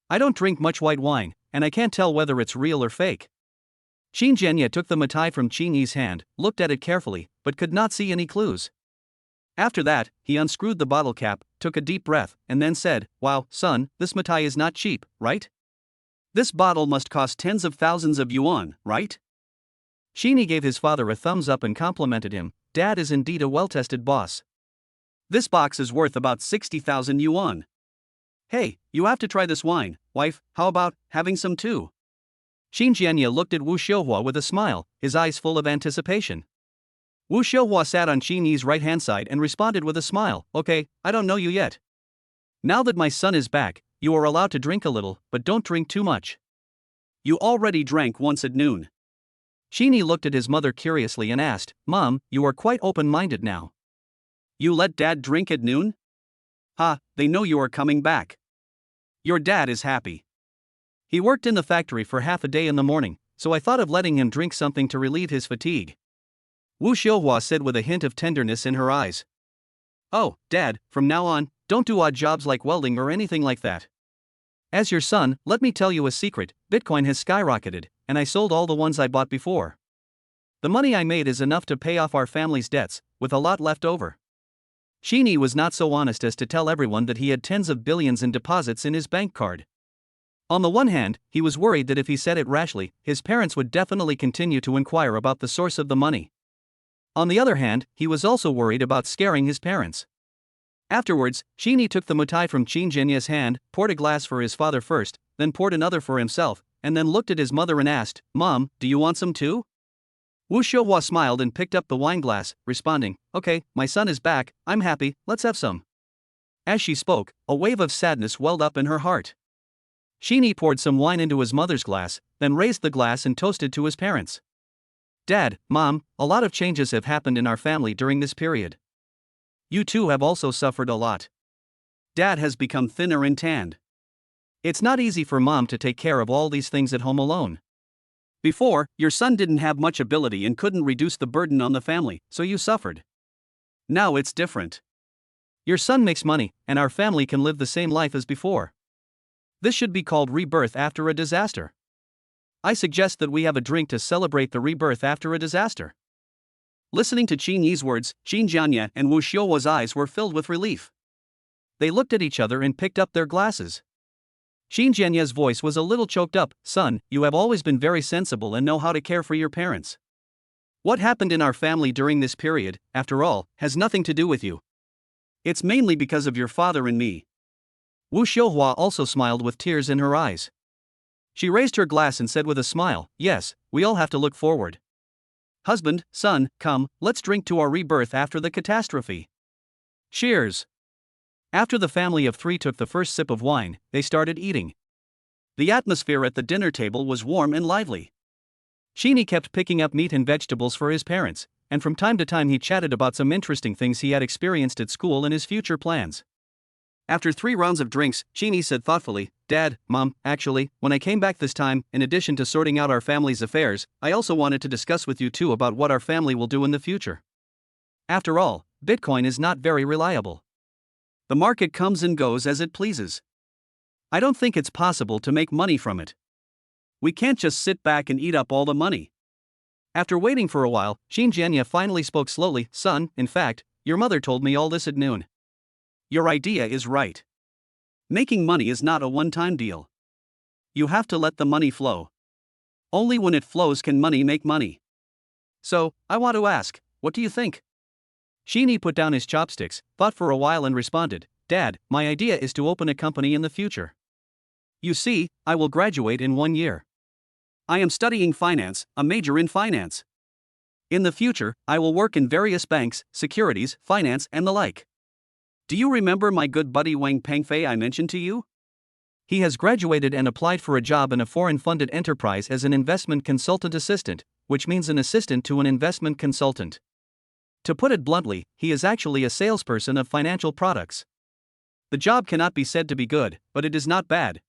Speaker 1: I don't drink much white wine, and I can't tell whether it's real or fake." Qin Jianye took the mutai from Qin Yi's hand, looked at it carefully, but could not see any clues. After that, he unscrewed the bottle cap, took a deep breath, and then said, "Wow, son, this mutai is not cheap, right? This bottle must cost tens of thousands of yuan, right?" Qin Yi gave his father a thumbs up and complimented him, "Dad is indeed a well-tested boss. This box is worth about 60,000 yuan. Hey, you have to try this wine, wife, how about having some too?" Qin Jianye looked at Wu Xiuhua with a smile, his eyes full of anticipation. Wu Xiuhua sat on Qin Yi's right-hand side and responded with a smile, "Okay, I don't know you yet. Now that my son is back, you are allowed to drink a little, but don't drink too much. You already drank once at noon." Qin Yi looked at his mother curiously and asked, "Mom, you are quite open-minded now. You let Dad drink at noon? Ha, they know you are coming back. Your dad is happy. He worked in the factory for half a day in the morning, so I thought of letting him drink something to relieve his fatigue." Wu Xiuhua said with a hint of tenderness in her eyes. "Oh, Dad, from now on, don't do odd jobs like welding or anything like that. As your son, let me tell you a secret, Bitcoin has skyrocketed, and I sold all the ones I bought before. The money I made is enough to pay off our family's debts, with a lot left over." Qin Yi was not so honest as to tell everyone that he had tens of billions in deposits in his bank card. On the one hand, he was worried that if he said it rashly, his parents would definitely continue to inquire about the source of the money. On the other hand, he was also worried about scaring his parents. Afterwards, Chini took the mutai from Qin Jianye's hand, poured a glass for his father first, then poured another for himself, and then looked at his mother and asked, "Mom, do you want some too?" Wu Xiuhua smiled and picked up the wine glass, responding, "Okay, my son is back, I'm happy, let's have some." As she spoke, a wave of sadness welled up in her heart. Chini poured some wine into his mother's glass, then raised the glass and toasted to his parents. "Dad, Mom, a lot of changes have happened in our family during this period. You two have also suffered a lot. Dad has become thinner and tanned. It's not easy for Mom to take care of all these things at home alone. Before, your son didn't have much ability and couldn't reduce the burden on the family, so you suffered. Now it's different. Your son makes money, and our family can live the same life as before. This should be called rebirth after a disaster. I suggest that we have a drink to celebrate the rebirth after a disaster." Listening to Qin Yi's words, Qin Jianye and Wu Xiuhua's eyes were filled with relief. They looked at each other and picked up their glasses. Qin Jianye's voice was a little choked up. "Son, you have always been very sensible and know how to care for your parents. What happened in our family during this period, after all, has nothing to do with you. It's mainly because of your father and me." Wu Xiuhua also smiled with tears in her eyes. She raised her glass and said with a smile, "Yes, we all have to look forward. Husband, son, come, let's drink to our rebirth after the catastrophe. Cheers." After the family of three took the first sip of wine, they started eating. The atmosphere at the dinner table was warm and lively. Chini kept picking up meat and vegetables for his parents, and from time to time he chatted about some interesting things he had experienced at school and his future plans. After 3 rounds of drinks, Chini said thoughtfully, "Dad, Mom, actually, when I came back this time, in addition to sorting out our family's affairs, I also wanted to discuss with you too about what our family will do in the future. After all, Bitcoin is not very reliable. The market comes and goes as it pleases. I don't think it's possible to make money from it. We can't just sit back and eat up all the money." After waiting for a while, Qin Jianye finally spoke slowly, "Son, in fact, your mother told me all this at noon. Your idea is right. Making money is not a one-time deal. You have to let the money flow. Only when it flows can money make money. So, I want to ask, what do you think?" Chini put down his chopsticks, thought for a while and responded, "Dad, my idea is to open a company in the future. You see, I will graduate in 1 year. I am studying finance, a major in finance. In the future, I will work in various banks, securities, finance, and the like. Do you remember my good buddy Wang Pengfei I mentioned to you? He has graduated and applied for a job in a foreign-funded enterprise as an investment consultant assistant, which means an assistant to an investment consultant. To put it bluntly, he is actually a salesperson of financial products. The job cannot be said to be good, but it is not bad.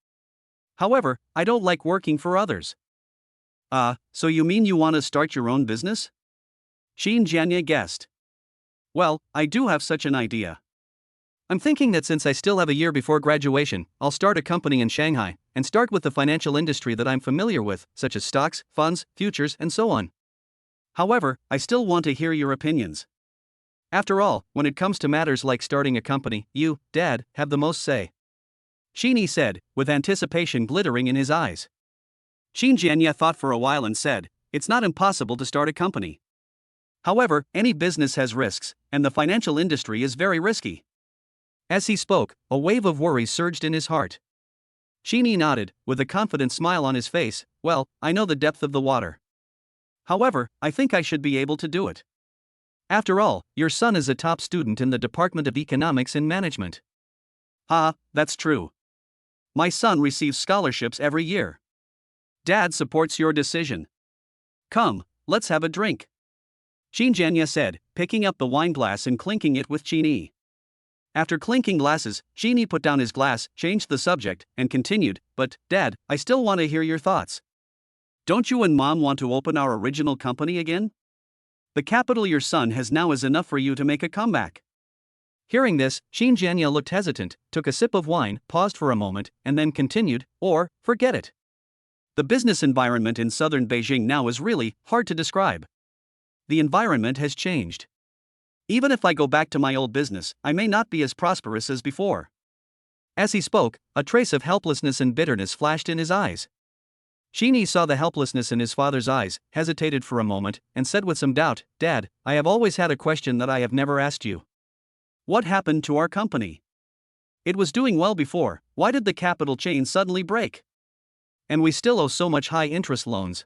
Speaker 1: However, I don't like working for others." So you mean you want to start your own business?" Qin Jianye guessed. "Well, I do have such an idea. I'm thinking that since I still have a year before graduation, I'll start a company in Shanghai, and start with the financial industry that I'm familiar with, such as stocks, funds, futures, and so on. However, I still want to hear your opinions. After all, when it comes to matters like starting a company, you, Dad, have the most say." Chini said, with anticipation glittering in his eyes. Qin Jianye thought for a while and said, "It's not impossible to start a company. However, any business has risks, and the financial industry is very risky." As he spoke, a wave of worry surged in his heart. Chini nodded, with a confident smile on his face, "Well, I know the depth of the water. However, I think I should be able to do it. After all, your son is a top student in the Department of Economics and Management." That's true. My son receives scholarships every year. Dad supports your decision. Come, let's have a drink." Qin Jianye said, picking up the wine glass and clinking it with Chini. After clinking glasses, Chini put down his glass, changed the subject, and continued, "But, Dad, I still want to hear your thoughts. Don't you and Mom want to open our original company again? The capital your son has now is enough for you to make a comeback." Hearing this, Qin Jianye looked hesitant, took a sip of wine, paused for a moment, and then continued, "Or, forget it. The business environment in southern Beijing now is really hard to describe. The environment has changed. Even if I go back to my old business, I may not be as prosperous as before. As he spoke, a trace of helplessness and bitterness flashed in his eyes. Qin saw the helplessness in his father's eyes, hesitated for a moment, and said with some doubt, "Dad, I have always had a question that I have never asked you. What happened to our company? It was doing well before, why did the capital chain suddenly break? And we still owe so much high-interest loans."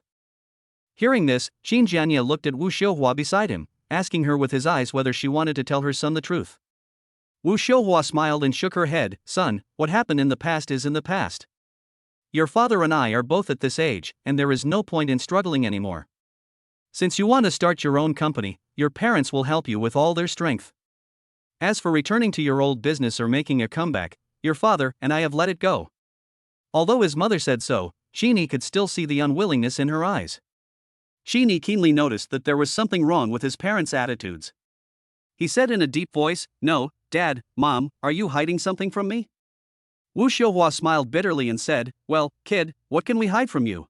Speaker 1: Hearing this, Qin Jianye looked at Wu Xiuhua beside him, asking her with his eyes whether she wanted to tell her son the truth. Wu Xiuhua smiled and shook her head. "Son, what happened in the past is in the past. Your father and I are both at this age, and there is no point in struggling anymore. Since you want to start your own company, your parents will help you with all their strength. As for returning to your old business or making a comeback, your father and I have let it go." Although his mother said so, Qin could still see the unwillingness in her eyes. Qin keenly noticed that there was something wrong with his parents' attitudes. He said in a deep voice, "No, Dad, Mom, are you hiding something from me?" Wu Xiuhua smiled bitterly and said, "Well, kid, what can we hide from you?"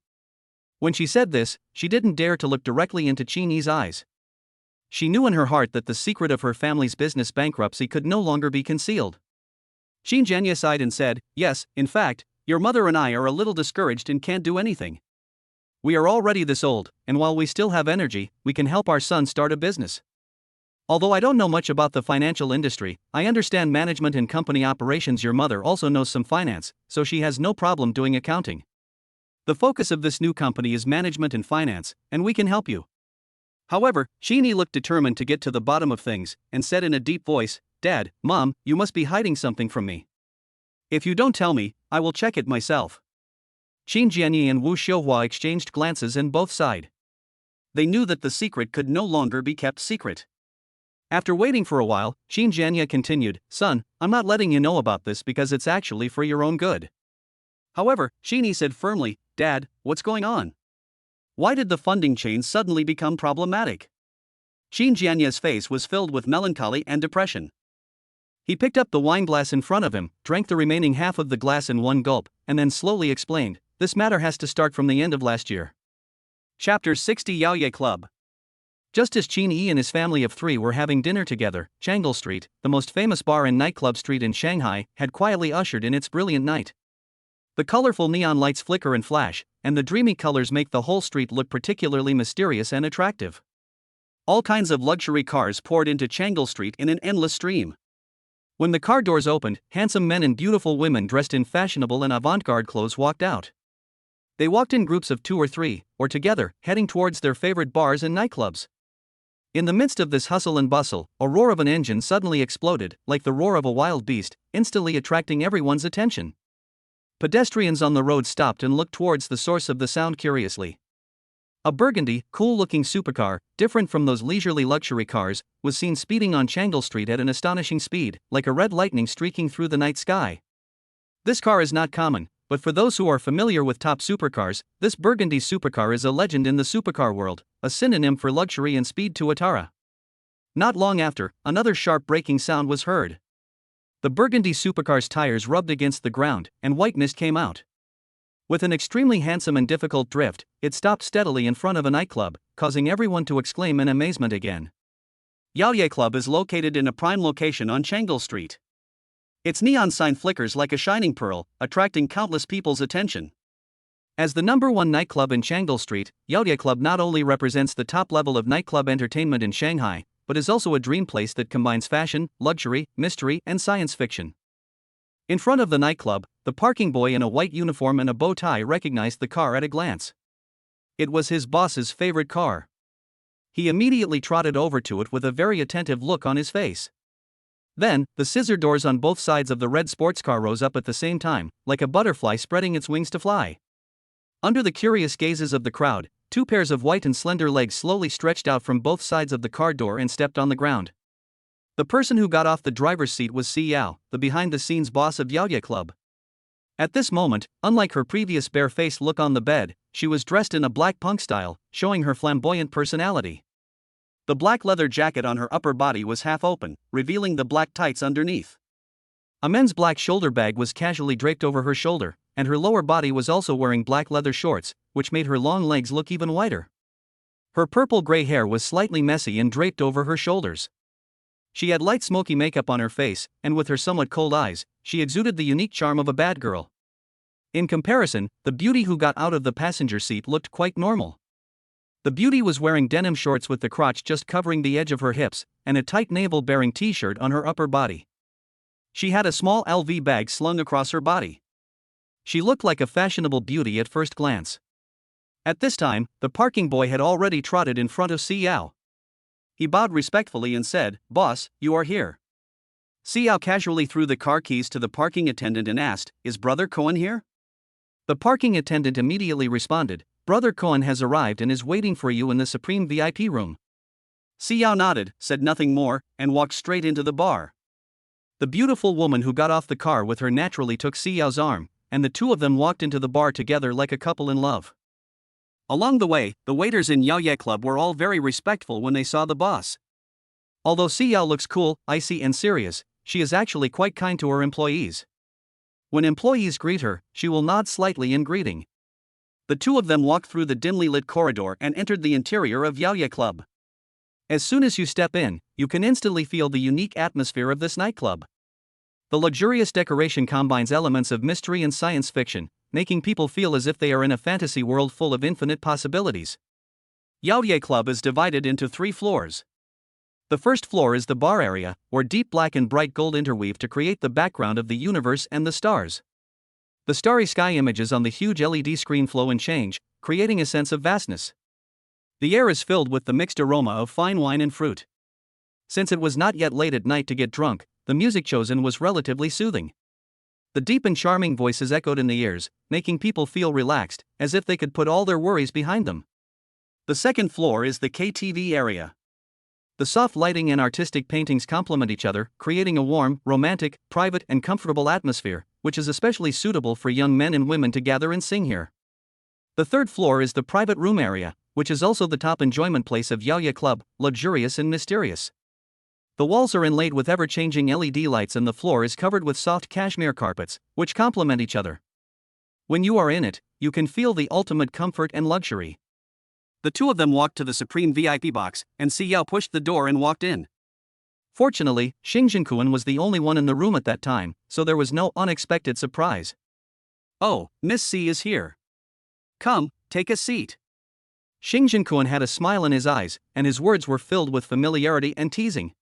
Speaker 1: When she said this, she didn't dare to look directly into Qin's eyes. She knew in her heart that the secret of her family's business bankruptcy could no longer be concealed. Qin Jianye sighed and said, "Yes, in fact, your mother and I are a little discouraged and can't do anything. We are already this old, and while we still have energy, we can help our son start a business. Although I don't know much about the financial industry, I understand management and company operations. Your mother also knows some finance, so she has no problem doing accounting. The focus of this new company is management and finance, and we can help you." However, Qin looked determined to get to the bottom of things, and said in a deep voice, "Dad, Mom, you must be hiding something from me. If you don't tell me, I will check it myself." Qin Jianye and Wu Xiuhua exchanged glances and both sighed. They knew that the secret could no longer be kept secret. After waiting for a while, Qin Jianye continued, "Son, I'm not letting you know about this because it's actually for your own good." However, Qin said firmly, "Dad, what's going on? Why did the funding chain suddenly become problematic?" Qin Jianye's face was filled with melancholy and depression. He picked up the wine glass in front of him, drank the remaining half of the glass in one gulp, and then slowly explained, "This matter has to start from the end of last year." Chapter 60 Yaoye Club. Just as Qin and his family of 3 were having dinner together, Changle Street, the most famous bar and nightclub street in Shanghai, had quietly ushered in its brilliant night. The colorful neon lights flicker and flash, and the dreamy colors make the whole street look particularly mysterious and attractive. All kinds of luxury cars poured into Changle Street in an endless stream. When the car doors opened, handsome men and beautiful women dressed in fashionable and avant-garde clothes walked out. They walked in groups of 2 or 3, or together, heading towards their favorite bars and nightclubs. In the midst of this hustle and bustle, a roar of an engine suddenly exploded, like the roar of a wild beast, instantly attracting everyone's attention. Pedestrians on the road stopped and looked towards the source of the sound curiously. A burgundy, cool-looking supercar, different from those leisurely luxury cars, was seen speeding on Changle Street at an astonishing speed, like a red lightning streaking through the night sky. This car is not common, but for those who are familiar with top supercars, this burgundy supercar is a legend in the supercar world, a synonym for luxury and speed to Atara. Not long after, another sharp braking sound was heard. The burgundy supercar's tires rubbed against the ground, and white mist came out. With an extremely handsome and difficult drift, it stopped steadily in front of a nightclub, causing everyone to exclaim in amazement again. Yaoye Club is located in a prime location on Changle Street. Its neon sign flickers like a shining pearl, attracting countless people's attention. As the #1 nightclub in Changle Street, Yaoye Club not only represents the top level of nightclub entertainment in Shanghai, but is also a dream place that combines fashion, luxury, mystery, and science fiction. In front of the nightclub, the parking boy in a white uniform and a bow tie recognized the car at a glance. It was his boss's favorite car. He immediately trotted over to it with a very attentive look on his face. Then, the scissor doors on both sides of the red sports car rose up at the same time, like a butterfly spreading its wings to fly. Under the curious gazes of the crowd, 2 pairs of white and slender legs slowly stretched out from both sides of the car door and stepped on the ground. The person who got off the driver's seat was Si Yao, the behind-the-scenes boss of Yaoye Club. At this moment, unlike her previous bare-faced look on the bed, she was dressed in a black punk style, showing her flamboyant personality. The black leather jacket on her upper body was half open, revealing the black tights underneath. A men's black shoulder bag was casually draped over her shoulder, and her lower body was also wearing black leather shorts, which made her long legs look even whiter. Her purple-gray hair was slightly messy and draped over her shoulders. She had light smoky makeup on her face, and with her somewhat cold eyes, she exuded the unique charm of a bad girl. In comparison, the beauty who got out of the passenger seat looked quite normal. The beauty was wearing denim shorts with the crotch just covering the edge of her hips, and a tight navel-bearing t-shirt on her upper body. She had a small LV bag slung across her body. She looked like a fashionable beauty at first glance. At this time, the parking boy had already trotted in front of Xiao. He bowed respectfully and said, "Boss, you are here." Xiao casually threw the car keys to the parking attendant and asked, "Is Brother Cohen here?" The parking attendant immediately responded, "Brother Cohen has arrived and is waiting for you in the Supreme VIP room." Xiao nodded, said nothing more, and walked straight into the bar. The beautiful woman who got off the car with her naturally took Xiao's arm, and the two of them walked into the bar together like a couple in love. Along the way, the waiters in Yaoye Club were all very respectful when they saw the boss. Although Xiao looks cool, icy and serious, she is actually quite kind to her employees. When employees greet her, she will nod slightly in greeting. The two of them walked through the dimly lit corridor and entered the interior of Yaoye Club. As soon as you step in, you can instantly feel the unique atmosphere of this nightclub. The luxurious decoration combines elements of mystery and science fiction, making people feel as if they are in a fantasy world full of infinite possibilities. Yaoye Club is divided into 3 floors. The first floor is the bar area, where deep black and bright gold interweave to create the background of the universe and the stars. The starry sky images on the huge LED screen flow and change, creating a sense of vastness. The air is filled with the mixed aroma of fine wine and fruit. Since it was not yet late at night to get drunk, the music chosen was relatively soothing. The deep and charming voices echoed in the ears, making people feel relaxed, as if they could put all their worries behind them. The second floor is the KTV area. The soft lighting and artistic paintings complement each other, creating a warm, romantic, private, and comfortable atmosphere, which is especially suitable for young men and women to gather and sing here. The third floor is the private room area, which is also the top enjoyment place of Yaoye Club, luxurious and mysterious. The walls are inlaid with ever-changing LED lights and the floor is covered with soft cashmere carpets, which complement each other. When you are in it, you can feel the ultimate comfort and luxury. The two of them walked to the Supreme VIP box, and Xiao pushed the door and walked in. Fortunately, Xingjinkuan was the only one in the room at that time, so there was no unexpected surprise. "Oh, Miss C is here. Come, take a seat." Xingjinkuan had a smile in his eyes, and his words were filled with familiarity and teasing.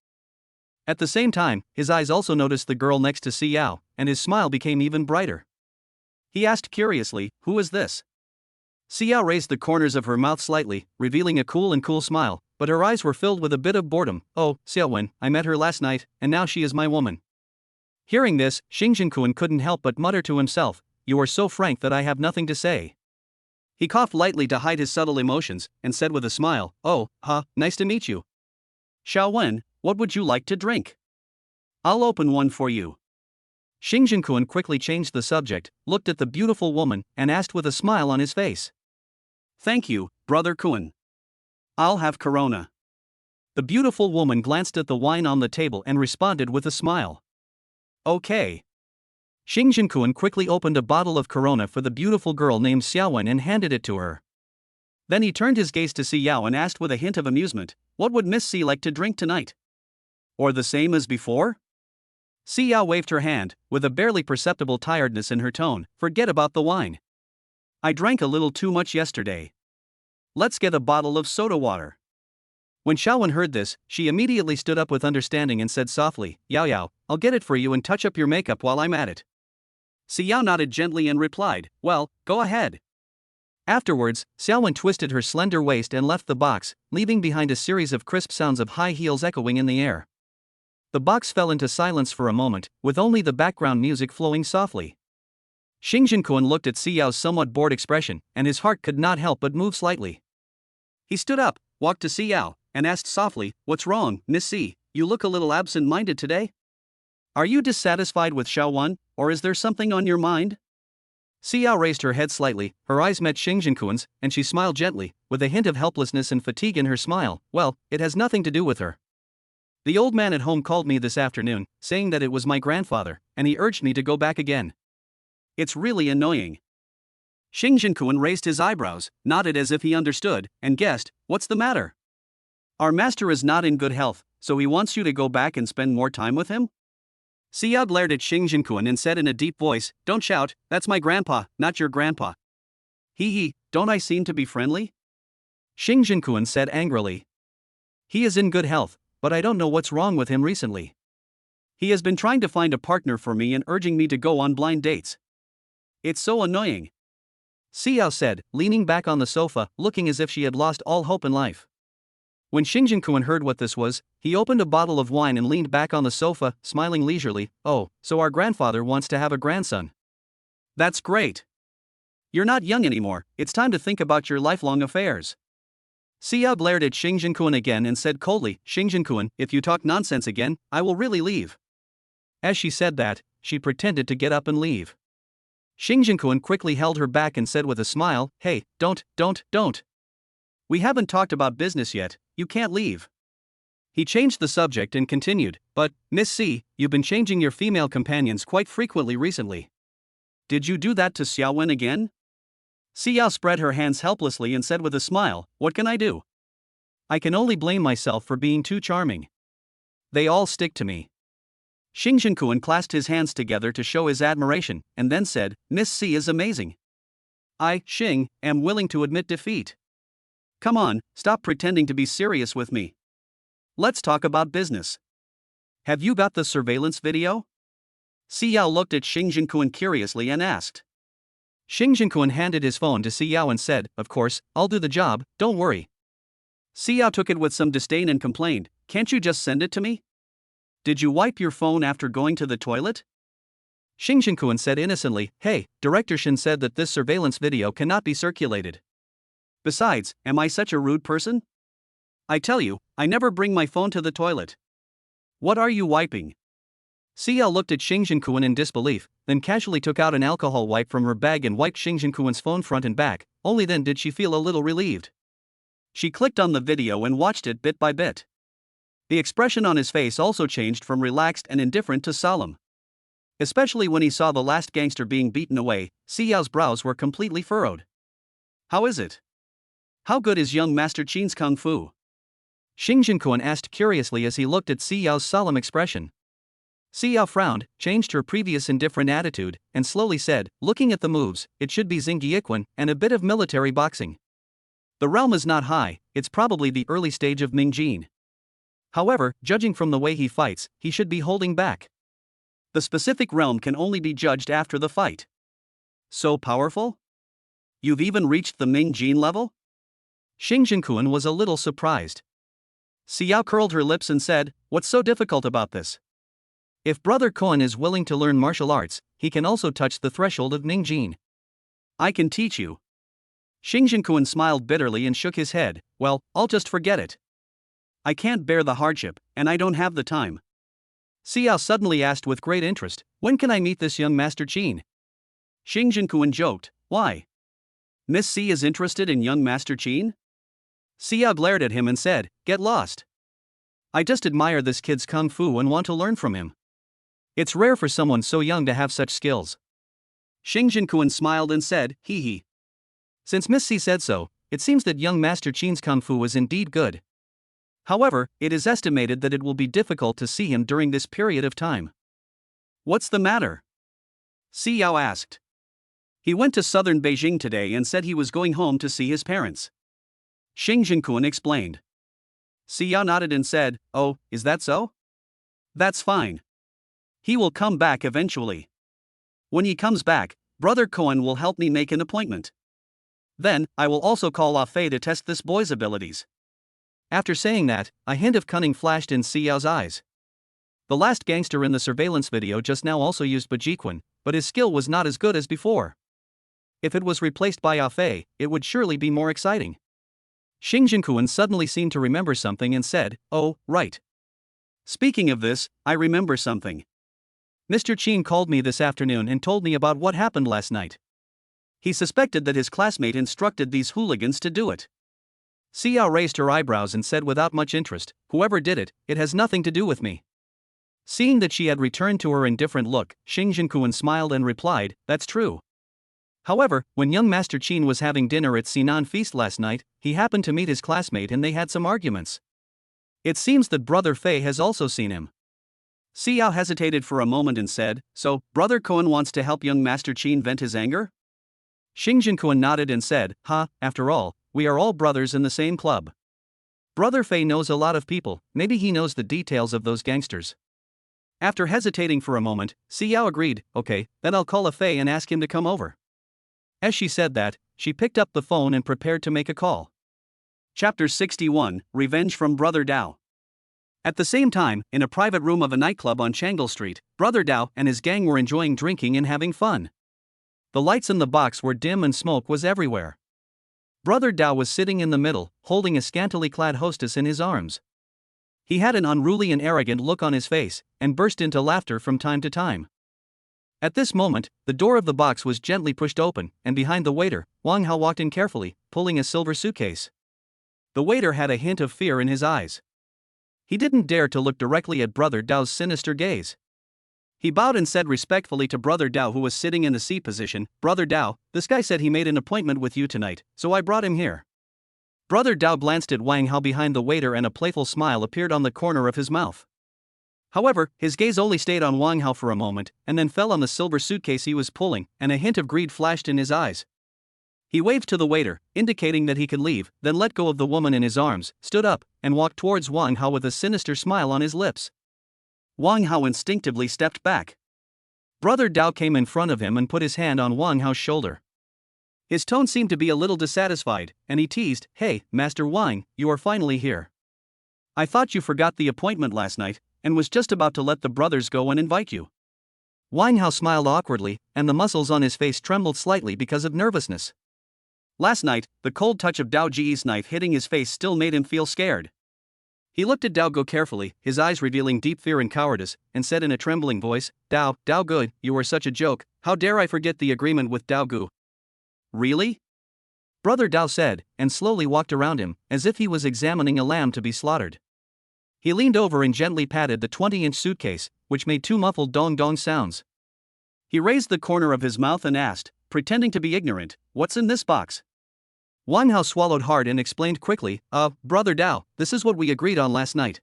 Speaker 1: At the same time, his eyes also noticed the girl next to Xiao, and his smile became even brighter. He asked curiously, "Who is this?" Xiao raised the corners of her mouth slightly, revealing a cool smile, but her eyes were filled with a bit of boredom. "Oh, Xiaowen, I met her last night, and now she is my woman." Hearing this, Xingjinkuan couldn't help but mutter to himself, "You are so frank that I have nothing to say." He coughed lightly to hide his subtle emotions, and said with a smile, "Oh, nice to meet you. Xiaowen, what would you like to drink? I'll open one for you." Xingjinkuan quickly changed the subject, looked at the beautiful woman, and asked with a smile on his face, "Thank you, Brother Kuan. I'll have Corona." The beautiful woman glanced at the wine on the table and responded with a smile. "Okay." Xingjinkuan quickly opened a bottle of Corona for the beautiful girl named Xiaowen and handed it to her. Then he turned his gaze to Xiao and asked with a hint of amusement, "What would Miss C like to drink tonight? Or the same as before?" Xiao waved her hand, with a barely perceptible tiredness in her tone. "Forget about the wine. I drank a little too much yesterday. Let's get a bottle of soda water." When Xiaowen heard this, she immediately stood up with understanding and said softly, Yao, I'll get it for you and touch up your makeup while I'm at it." Xiao nodded gently and replied, "Well, go ahead." Afterwards, Xiaowen twisted her slender waist and left the box, leaving behind a series of crisp sounds of high heels echoing in the air. The box fell into silence for a moment, with only the background music flowing softly. Xingjinkuan looked at Xiao's somewhat bored expression, and his heart could not help but move slightly. He stood up, walked to Xiao, and asked softly, "What's wrong, Miss C? You look a little absent-minded today. Are you dissatisfied with Xiaowen, or is there something on your mind?" Xiao raised her head slightly, her eyes met Xingjinkuan's, and she smiled gently, with a hint of helplessness and fatigue in her smile. "Well, it has nothing to do with her. The old man at home called me this afternoon, saying that it was my grandfather, and he urged me to go back again. It's really annoying." Xingjinkuan raised his eyebrows, nodded as if he understood, and guessed, "What's the matter?" "Our master is not in good health, so he wants you to go back and spend more time with him?"
Speaker 2: Xiao glared at Xing Jinquan and said in a deep voice, "Don't shout, that's my grandpa, not your grandpa." Hee, don't I seem to be friendly?"
Speaker 1: Xing Jinquan said angrily. "He is in good health, but I don't know what's wrong with him recently.
Speaker 2: He has been trying to find a partner for me and urging me to go on blind dates. It's so annoying,"
Speaker 1: Xiao said, leaning back on the sofa, looking as if she had lost all hope in life. When Xing Jinquan heard what this was, he opened a bottle of wine and leaned back on the sofa, smiling leisurely. "Oh, so our grandfather wants to have a grandson.
Speaker 2: That's great. You're not young anymore, it's time to think about your lifelong affairs."
Speaker 1: Xiao glared at Xing Jinquan again and said coldly, "Xing Jinquan, if you talk nonsense again, I will really leave." As she said that, she pretended to get up and leave. Xing Jinquan quickly held her back and said with a smile, "Hey, don't. We haven't talked about business yet, you can't leave." He changed the subject and continued, "But, Miss C, you've been changing your female companions quite frequently recently.
Speaker 2: Did you do that to Xiaowen again?" Xiao spread her hands helplessly and said with a smile, "What can I do?
Speaker 1: I can only blame myself for being too charming. They all stick to me."
Speaker 2: Xing Jinquan clasped his hands together to show his admiration, and then said, "Miss C is amazing. I, Xing, am willing to admit defeat. Come on, stop pretending to be serious with me. Let's talk about business. Have you got the surveillance video?" Xiao looked at Xing Jinquan curiously and asked.
Speaker 1: Xing Jinquan handed his phone to Xiao and said, "Of course, I'll do the job, don't worry."
Speaker 2: Xiao took it with some disdain and complained, "Can't you just send it to me? Did you wipe your phone after going to the toilet?"
Speaker 1: Xing Jinquan said innocently, "Hey, Director Shin said that this surveillance video cannot be circulated.
Speaker 2: Besides, am I such a rude person? I tell you, I never bring my phone to the toilet. What are you wiping?"
Speaker 1: Xiao looked at Xing Jinquan in disbelief, then casually took out an alcohol wipe from her bag and wiped Xing Jinquan's phone front and back. Only then did she feel a little relieved.
Speaker 2: She clicked on the video and watched it bit by bit. The expression on his face also changed from relaxed and indifferent to solemn. Especially when he saw the last gangster being beaten away, Xiao's brows were completely furrowed. "How is it? How good is young Master Qin's kung fu?"
Speaker 1: Xing Jinquan asked curiously as he looked at Xiao's solemn expression. Xiao frowned, changed her previous indifferent attitude, and slowly said, "Looking at the moves, it should be Xingyiquan and a bit of military boxing. The realm is not high, it's probably the early stage of Mingjin. However, judging from the way he fights, he should be holding back.
Speaker 2: The specific realm can only be judged after the fight. So powerful? You've even reached the Mingjin level?"
Speaker 1: Xing Jinquan was a little surprised.
Speaker 2: Xiao curled her lips and said, "What's so difficult about this?
Speaker 1: If Brother Koan is willing to learn martial arts, he can also touch the threshold of Mingjin.
Speaker 2: I can teach you." Xing Jinquan smiled bitterly and shook his head. "Well, I'll just forget it. I can't bear the hardship, and I don't have the time."
Speaker 1: Xiao suddenly asked with great interest, "When can I meet this young Master Qin?"
Speaker 2: Xing Jinquan joked, "Why? Miss C is interested in young Master Qin?"
Speaker 1: Xiao glared at him and said, "Get lost. I just admire this kid's kung fu and want to learn from him. It's rare for someone so young to have such skills."
Speaker 2: Xing Jinquan smiled and said, "Hee."
Speaker 1: Since Miss C said so, it seems that young Master Qin's kung fu is indeed good. However, it is estimated that it will be difficult to see him during this period of time.
Speaker 2: "What's the matter?" Xiao asked. "He went to southern Beijing today and said he was going home to see his parents." Xing Jinquan explained. Xiao nodded and said, "Oh, is that so? That's fine. He will come back eventually. When he comes back, Brother Koan will help me make an appointment. Then, I will also call Ah Fei to test this boy's abilities."
Speaker 1: After saying that, a hint of cunning flashed in Xiao's eyes. The last gangster in the surveillance video just now also used Bajiquan, but his skill was not as good as before. If it was replaced by Ah Fei, it would surely be more exciting. Xing Jinquan suddenly seemed to remember something and said, "Oh, right.
Speaker 2: Speaking of this, I remember something.
Speaker 1: Mr. Qin called me this afternoon and told me about what happened last night.
Speaker 2: He suspected that his classmate instructed these hooligans to do it."
Speaker 1: Xiao raised her eyebrows and said without much interest, "Whoever did it, it has nothing to do with me." Seeing that she had returned to her indifferent look, Xing Jinquan smiled and replied, "That's true. However, when young Master Qin was having dinner at Sinan Feast last night, he happened to meet his classmate and they had some arguments. It seems that Brother Fei has also seen him."
Speaker 2: Xiao hesitated for a moment and said, "So, Brother Koan wants to help young Master Qin vent his anger?"
Speaker 1: Xing Kuan nodded and said, after all, we are all brothers in the same club. Brother Fei knows a lot of people, maybe he knows the details of those gangsters. After hesitating for a moment, Xiao agreed, okay, then I'll call a Fei and ask him to come over. As she said that, she picked up the phone and prepared to make a call.
Speaker 2: Chapter 61, Revenge from Brother Dao. At the same time, in a private room of a nightclub on Changle Street, Brother Dao and his gang were enjoying drinking and having fun. The lights in the box were dim and smoke was everywhere. Brother Dao was sitting in the middle, holding a scantily clad hostess in his arms. He had an unruly and arrogant look on his face, and burst into laughter from time to time. At this moment, the door of the box was gently pushed open, and behind the waiter, Wang Hao walked in carefully, pulling a silver suitcase. The waiter had a hint of fear in his eyes. He didn't dare to look directly at Brother Dao's sinister gaze. He bowed and said respectfully to Brother Dao, who was sitting in the C position, "Brother Dao, this guy said he made an appointment with you tonight, so I brought him here." Brother Dao glanced at Wang Hao behind the waiter and a playful smile appeared on the corner of his mouth. However, his gaze only stayed on Wang Hao for a moment, and then fell on the silver suitcase he was pulling, and a hint of greed flashed in his eyes. He waved to the waiter, indicating that he could leave, then let go of the woman in his arms, stood up, and walked towards Wang Hao with a sinister smile on his lips. Wang Hao instinctively stepped back. Brother Dao came in front of him and put his hand on Wang Hao's shoulder. His tone seemed to be a little dissatisfied, and he teased, "Hey, Master Wang, you are finally here. I thought you forgot the appointment last night, and was just about to let the brothers go and invite you." Wang Hao smiled awkwardly, and the muscles on his face trembled slightly because of nervousness. Last night, the cold touch of Dao Ji's knife hitting his face still made him feel scared. He looked at Dao Gu carefully, his eyes revealing deep fear and cowardice, and said in a trembling voice, Dao Gu, you were such a joke, how dare I forget the agreement with Dao Gu?" "Really?" Brother Dao said, and slowly walked around him, as if he was examining a lamb to be slaughtered. He leaned over and gently patted the 20-inch suitcase, which made two muffled dong-dong sounds. He raised the corner of his mouth and asked, pretending to be ignorant, "What's in this box?" Wang Hao swallowed hard and explained quickly, Brother Dao, this is what we agreed on last night.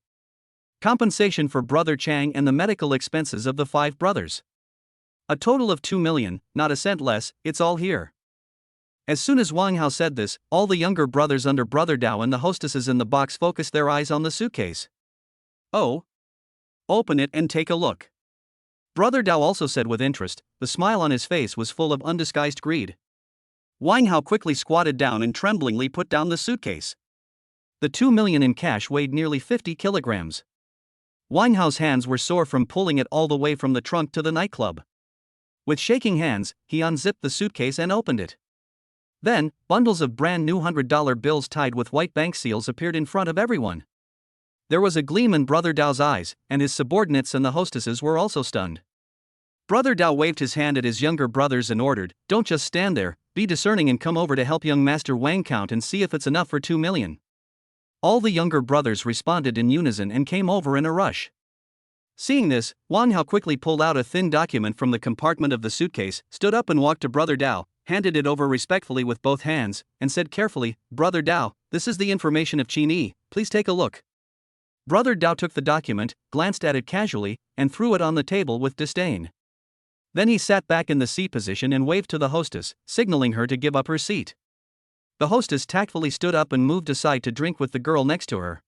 Speaker 2: Compensation for Brother Chang and the medical expenses of the 5 brothers. A total of 2 million, not a cent less, it's all here." As soon as Wang Hao said this, all the younger brothers under Brother Dao and the hostesses in the box focused their eyes on the suitcase. "Oh? Open it and take a look." Brother Dao also said with interest, the smile on his face was full of undisguised greed. Wang Hao quickly squatted down and tremblingly put down the suitcase. The 2 million in cash weighed nearly 50 kilograms. Wang Hao's hands were sore from pulling it all the way from the trunk to the nightclub. With shaking hands, he unzipped the suitcase and opened it. Then, bundles of brand new $100 bills tied with white bank seals appeared in front of everyone. There was a gleam in Brother Dao's eyes, and his subordinates and the hostesses were also stunned. Brother Dao waved his hand at his younger brothers and ordered, "Don't just stand there, be discerning and come over to help young Master Wang count and see if it's enough for 2 million. All the younger brothers responded in unison and came over in a rush. Seeing this, Wang Hao quickly pulled out a thin document from the compartment of the suitcase, stood up and walked to Brother Dao, handed it over respectfully with both hands, and said carefully, "Brother Dao, this is the information of Qin Yi, please take a look." Brother Dao took the document, glanced at it casually, and threw it on the table with disdain. Then he sat back in the C position and waved to the hostess, signaling her to give up her seat. The hostess tactfully stood up and moved aside to drink with the girl next to her.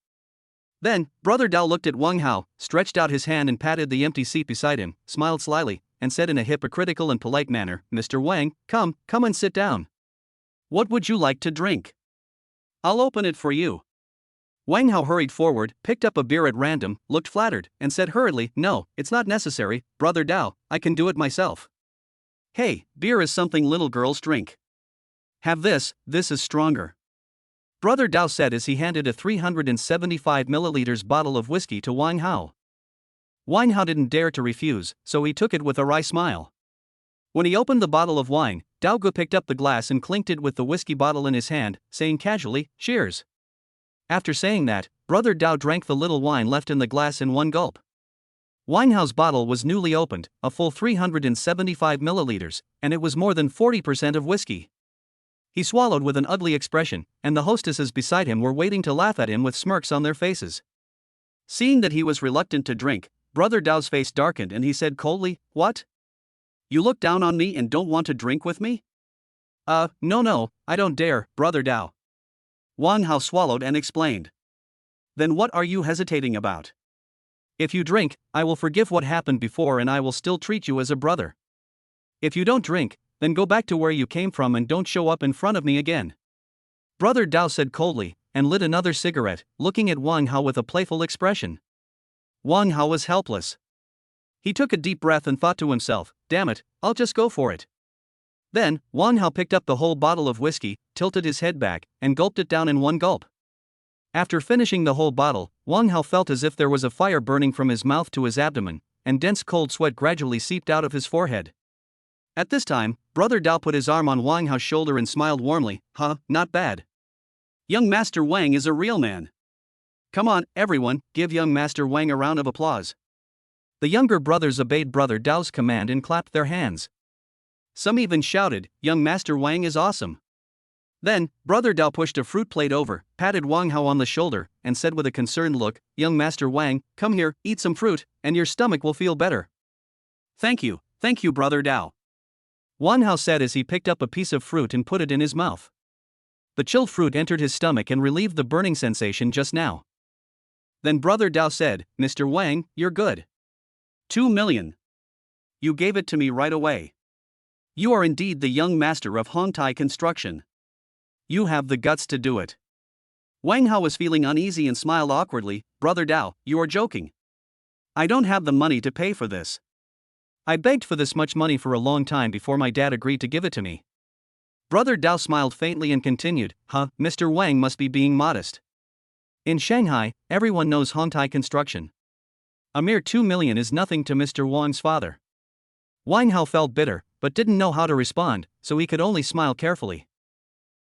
Speaker 2: Then, Brother Dao looked at Wang Hao, stretched out his hand and patted the empty seat beside him, smiled slyly, and said in a hypocritical and polite manner, "Mr. Wang, come and sit down. What would you like to drink? I'll open it for you." Wang Hao hurried forward, picked up a beer at random, looked flattered, and said hurriedly, "No, it's not necessary, Brother Dao, I can do it myself." "Hey, beer is something little girls drink. Have this is stronger." Brother Dao said as he handed a 375 milliliters bottle of whiskey to Wang Hao. Wang Hao didn't dare to refuse, so he took it with a wry smile. When he opened the bottle of wine, Dao Gu picked up the glass and clinked it with the whiskey bottle in his hand, saying casually, "Cheers." After saying that, Brother Dao drank the little wine left in the glass in one gulp. Wang Hao's bottle was newly opened, a full 375 milliliters, and it was more than 40% of whiskey. He swallowed with an ugly expression, and the hostesses beside him were waiting to laugh at him with smirks on their faces. Seeing that he was reluctant to drink, Brother Dao's face darkened and he said coldly, "What? You look down on me and don't want to drink with me?"
Speaker 1: No, I don't dare, Brother Dao.
Speaker 2: Wang Hao swallowed and explained. "Then what are you hesitating about?
Speaker 1: If you drink, I will forgive what happened before and I will still treat you as a brother. If you don't drink, then go back to where you came from and don't show up in front of me again." Brother Dao said coldly, and lit another cigarette, looking at Wang Hao with a playful expression.
Speaker 2: Wang Hao was helpless.
Speaker 1: He took a deep breath and thought to himself, "Damn it, I'll just go for it." Then, Wang Hao picked up the whole bottle of whiskey, tilted his head back, and gulped it down in one gulp. After finishing the whole bottle, Wang Hao felt as if there was a fire burning from his mouth to his abdomen, and dense cold sweat gradually seeped out of his forehead. At this time, Brother Dao put his arm on Wang Hao's shoulder and smiled warmly. Not bad.
Speaker 2: Young Master Wang is a real man.
Speaker 1: Come on, everyone, give young Master Wang a round of applause." The younger brothers obeyed Brother Dao's command and clapped their hands. Some even shouted, "Young Master Wang is awesome." Then, Brother Dao pushed a fruit plate over, patted Wang Hao on the shoulder, and said with a concerned look, "Young Master Wang, come here, eat some fruit, and your stomach will feel better."
Speaker 2: Thank you, Brother Dao,"
Speaker 1: Wang Hao said as he picked up a piece of fruit and put it in his mouth. The chilled fruit entered his stomach and relieved the burning sensation just now. Then Brother Dao said, "Mr. Wang, you're good.
Speaker 2: 2 million. You gave it to me right away. You are indeed the young master of Hongtai construction.
Speaker 1: You have the guts to do it."
Speaker 2: Wang Hao was feeling uneasy and smiled awkwardly. "Brother Dao, you are joking. I don't have the money to pay for this.
Speaker 1: I begged for this much money for a long time before my dad agreed to give it to me." Brother Dao smiled faintly and continued, Mr. Wang must be being modest. In Shanghai, everyone knows Hongtai construction. A mere 2 million is nothing to Mr. Wang's father." Wang Hao felt bitter, but didn't know how to respond, so he could only smile carefully.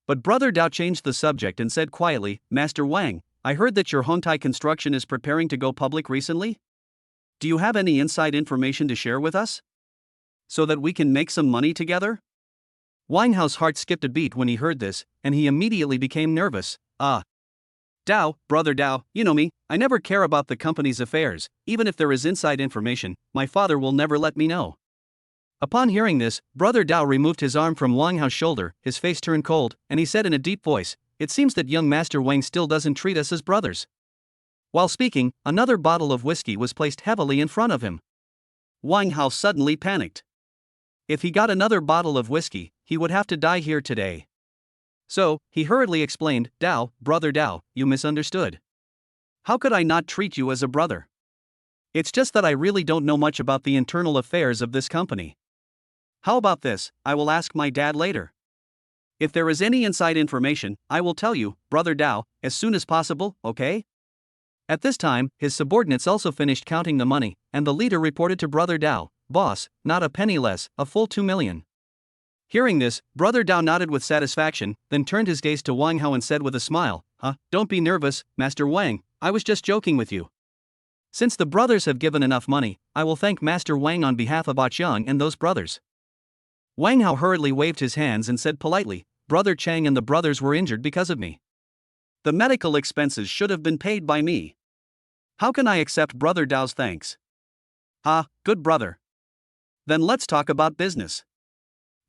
Speaker 1: But Brother Dao changed the subject and said quietly, "Master Wang, I heard that your Hongtai construction is preparing to go public recently? Do you have any inside information to share with us? So that we can make some money together?" Wang Hao's heart skipped a beat when he heard this, and he immediately became nervous.
Speaker 2: Dao, Brother Dao, you know me, I never care about the company's affairs. Even if there is inside information, my father will never let me know."
Speaker 1: Upon hearing this, Brother Dao removed his arm from Wang Hao's shoulder, his face turned cold, and he said in a deep voice, "It seems that young Master Wang still doesn't treat us as brothers." While speaking, another bottle of whiskey was placed heavily in front of him.
Speaker 2: Wang Hao suddenly panicked.
Speaker 1: If he got another bottle of whiskey, he would have to die here today. So, he hurriedly explained, "Dao, Brother Dao, you misunderstood. How could I not treat you as a brother? It's just that I really don't know much about the internal affairs of this company. How about this, I will ask my dad later. If there is any inside information, I will tell you, Brother Dao, as soon as possible, okay?" At this time, his subordinates also finished counting the money, and the leader reported to Brother Dao, "Boss, not a penny less, a full 2 million. Hearing this, Brother Dao nodded with satisfaction, then turned his gaze to Wang Hao and said with a smile, Don't be nervous, Master Wang, I was just joking with you. Since the brothers have given enough money, I will thank Master Wang on behalf of Xiang and those brothers." Wang Hao hurriedly waved his hands and said politely, "Brother Chang and the brothers were injured because of me.
Speaker 2: The medical expenses should have been paid by me.
Speaker 1: How can I accept Brother Dao's thanks?"
Speaker 2: Good brother. Then let's talk about business."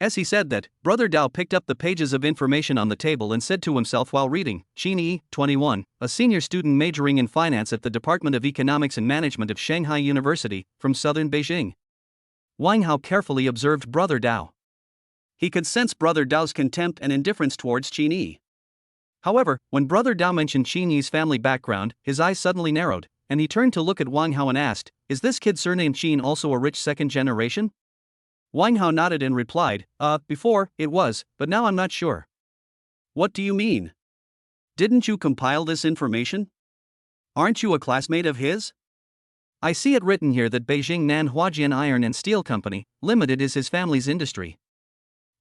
Speaker 1: As he said that, Brother Dao picked up the pages of information on the table and said to himself while reading, Qin Yi, 21, a senior student majoring in finance at the Department of Economics and Management of Shanghai University, from southern Beijing. Wang Hao carefully observed Brother Dao.
Speaker 2: He could sense Brother Dao's contempt and indifference towards Qin Yi.
Speaker 1: However, when Brother Dao mentioned Qin Yi's family background, his eyes suddenly narrowed, and he turned to look at Wang Hao and asked, "Is this kid surnamed Qin also a rich second generation?" Wang Hao nodded and replied, Before, it was, but now I'm not sure."
Speaker 2: "What do you mean? Didn't you compile this information? Aren't you a classmate of his?"
Speaker 1: "I see it written here that Beijing Nan Huajian Iron and Steel Company, Limited is his family's industry."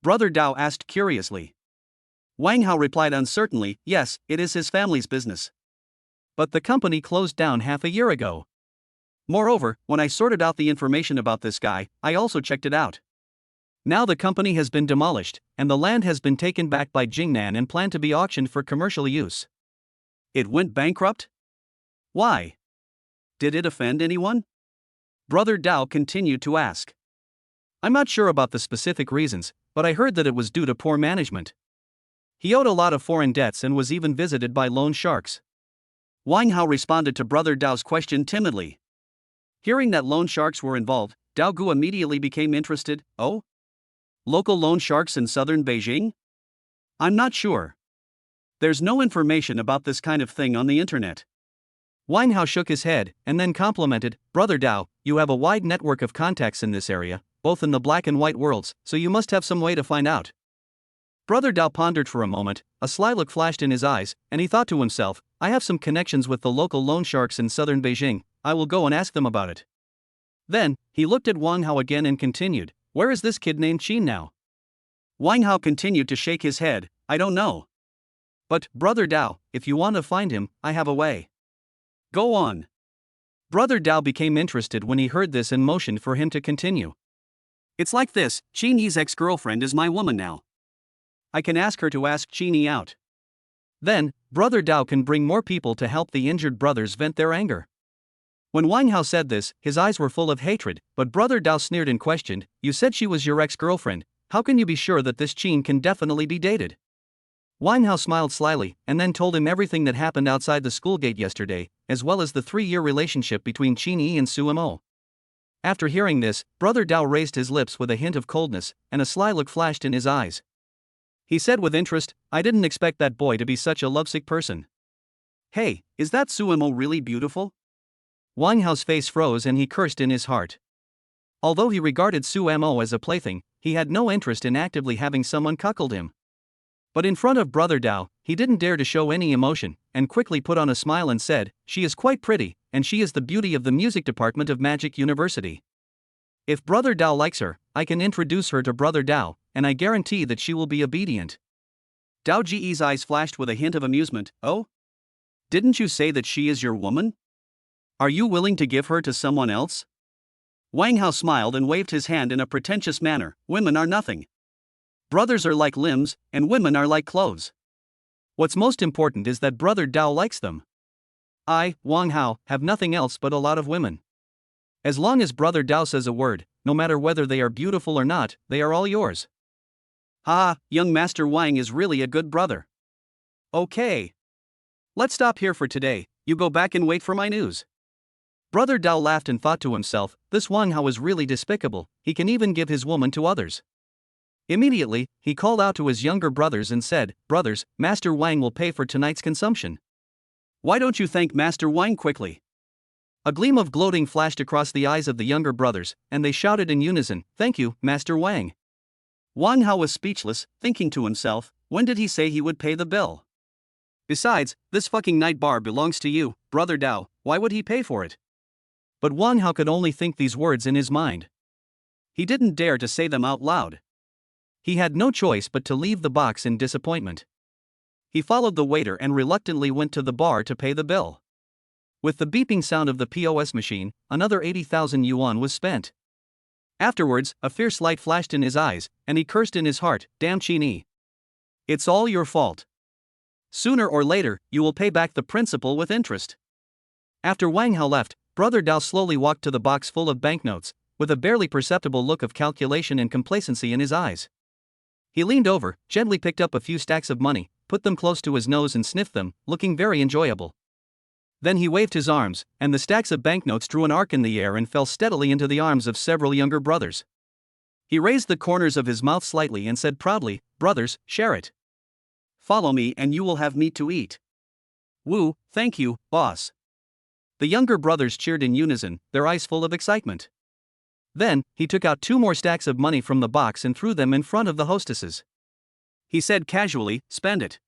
Speaker 2: Brother Dao asked curiously. Wang Hao replied uncertainly, "Yes, it is his family's business.
Speaker 1: But the company closed down half a year ago. Moreover, when I sorted out the information about this guy, I also checked it out. Now the company has been demolished, and the land has been taken back by Jingnan and planned to be auctioned for commercial use."
Speaker 2: "It went bankrupt? Why? Did it offend anyone?" Brother Dao continued to ask. I'm not sure about the specific reasons, but I heard that it was due to poor management. He owed a lot of foreign debts and was even visited by loan sharks. Wang Hao responded to Brother Dao's question timidly. Hearing that loan sharks were involved, Dao Gu immediately became interested. Oh? Local loan sharks in southern Beijing? I'm not sure. There's no information about this kind of thing on the internet.
Speaker 1: Wang Hao shook his head and then complimented, Brother Dao, you have a wide network of contacts in this area, both in the black and white worlds, so you must have some way to find out. Brother Dao pondered for a moment, a sly look flashed in his eyes, and he thought to himself, I have some connections with the local loan sharks in southern Beijing, I will go and ask them about it. Then, he looked at Wang Hao again and continued, where is this kid named Qin now?
Speaker 2: Wang Hao continued to shake his head, I don't know.
Speaker 1: But, Brother Dao, if you want to find him, I have a way.
Speaker 2: Go on.
Speaker 1: Brother Dao became interested when he heard this and motioned for him to continue.
Speaker 2: It's like this, Qin Yi's ex-girlfriend is my woman now. I can ask her to ask Qin Yi out.
Speaker 1: Then, Brother Dao can bring more people to help the injured brothers vent their anger. When Wang Hao said this, his eyes were full of hatred, but Brother Dao sneered and questioned, you said she was your ex-girlfriend, how can you be sure that this Qin can definitely be dated? Wang Hao smiled slyly, and then told him everything that happened outside the school gate yesterday, as well as the 3-year relationship between Qin Yi and Su Mo. After hearing this, Brother Dao raised his lips with a hint of coldness, and a sly look flashed in his eyes. He said with interest, I didn't expect that boy to be such a lovesick person.
Speaker 2: Hey, is that Su Mo really beautiful?
Speaker 1: Wang Hao's face froze and he cursed in his heart. Although he regarded Su Mo as a plaything, he had no interest in actively having someone cuckold him. But in front of Brother Dao, he didn't dare to show any emotion, and quickly put on a smile and said, she is quite pretty, and she is the beauty of the music department of Magic University. If Brother Dao likes her, I can introduce her to Brother Dao, and I guarantee that she will be obedient.
Speaker 2: Dao Ji's eyes flashed with a hint of amusement. Oh? Didn't you say that she is your woman? Are you willing to give her to someone else? Wang Hao smiled and waved his hand in a pretentious manner. Women are nothing. Brothers are like limbs, and women are like clothes.
Speaker 1: What's most important is that Brother Dao likes them. I, Wang Hao, have nothing else but a lot of women. As long as Brother Dao says a word, no matter whether they are beautiful or not, they are all yours.
Speaker 2: Ha, young Master Wang is really a good brother. Okay. Let's stop here for today, you go back and wait for my news.
Speaker 1: Brother Dao laughed and thought to himself, this Wang Hao is really despicable, he can even give his woman to others. Immediately, he called out to his younger brothers and said, brothers, Master Wang will pay for tonight's consumption.
Speaker 2: Why don't you thank Master Wang quickly?
Speaker 1: A gleam of gloating flashed across the eyes of the younger brothers, and they shouted in unison, thank you, Master Wang.
Speaker 2: Wang Hao was speechless, thinking to himself, when did he say he would pay the bill? Besides, this fucking night bar belongs to you, Brother Dao, why would he pay for it?
Speaker 1: But Wang Hao could only think these words in his mind.
Speaker 2: He didn't dare to say them out loud.
Speaker 1: He had no choice but to leave the box in disappointment. He followed the waiter and reluctantly went to the bar to pay the bill. With the beeping sound of the POS machine, another 80,000 yuan was spent. Afterwards, a fierce light flashed in his eyes, and he cursed in his heart, damn Qin Yi. It's all your fault. Sooner or later, you will pay back the principal with interest. After Wang Hao left, Brother Dao slowly walked to the box full of banknotes, with a barely perceptible look of calculation and complacency in his eyes. He leaned over, gently picked up a few stacks of money, put them close to his nose and sniffed them, looking very enjoyable. Then he waved his arms, and the stacks of banknotes drew an arc in the air and fell steadily into the arms of several younger brothers. He raised the corners of his mouth slightly and said proudly, brothers, share it.
Speaker 2: Follow me and you will have meat to eat.
Speaker 1: Woo, thank you, boss. The younger brothers cheered in unison, their eyes full of excitement. Then, he took out 2 more stacks of money from the box and threw them in front of the hostesses.
Speaker 2: He said casually, spend it.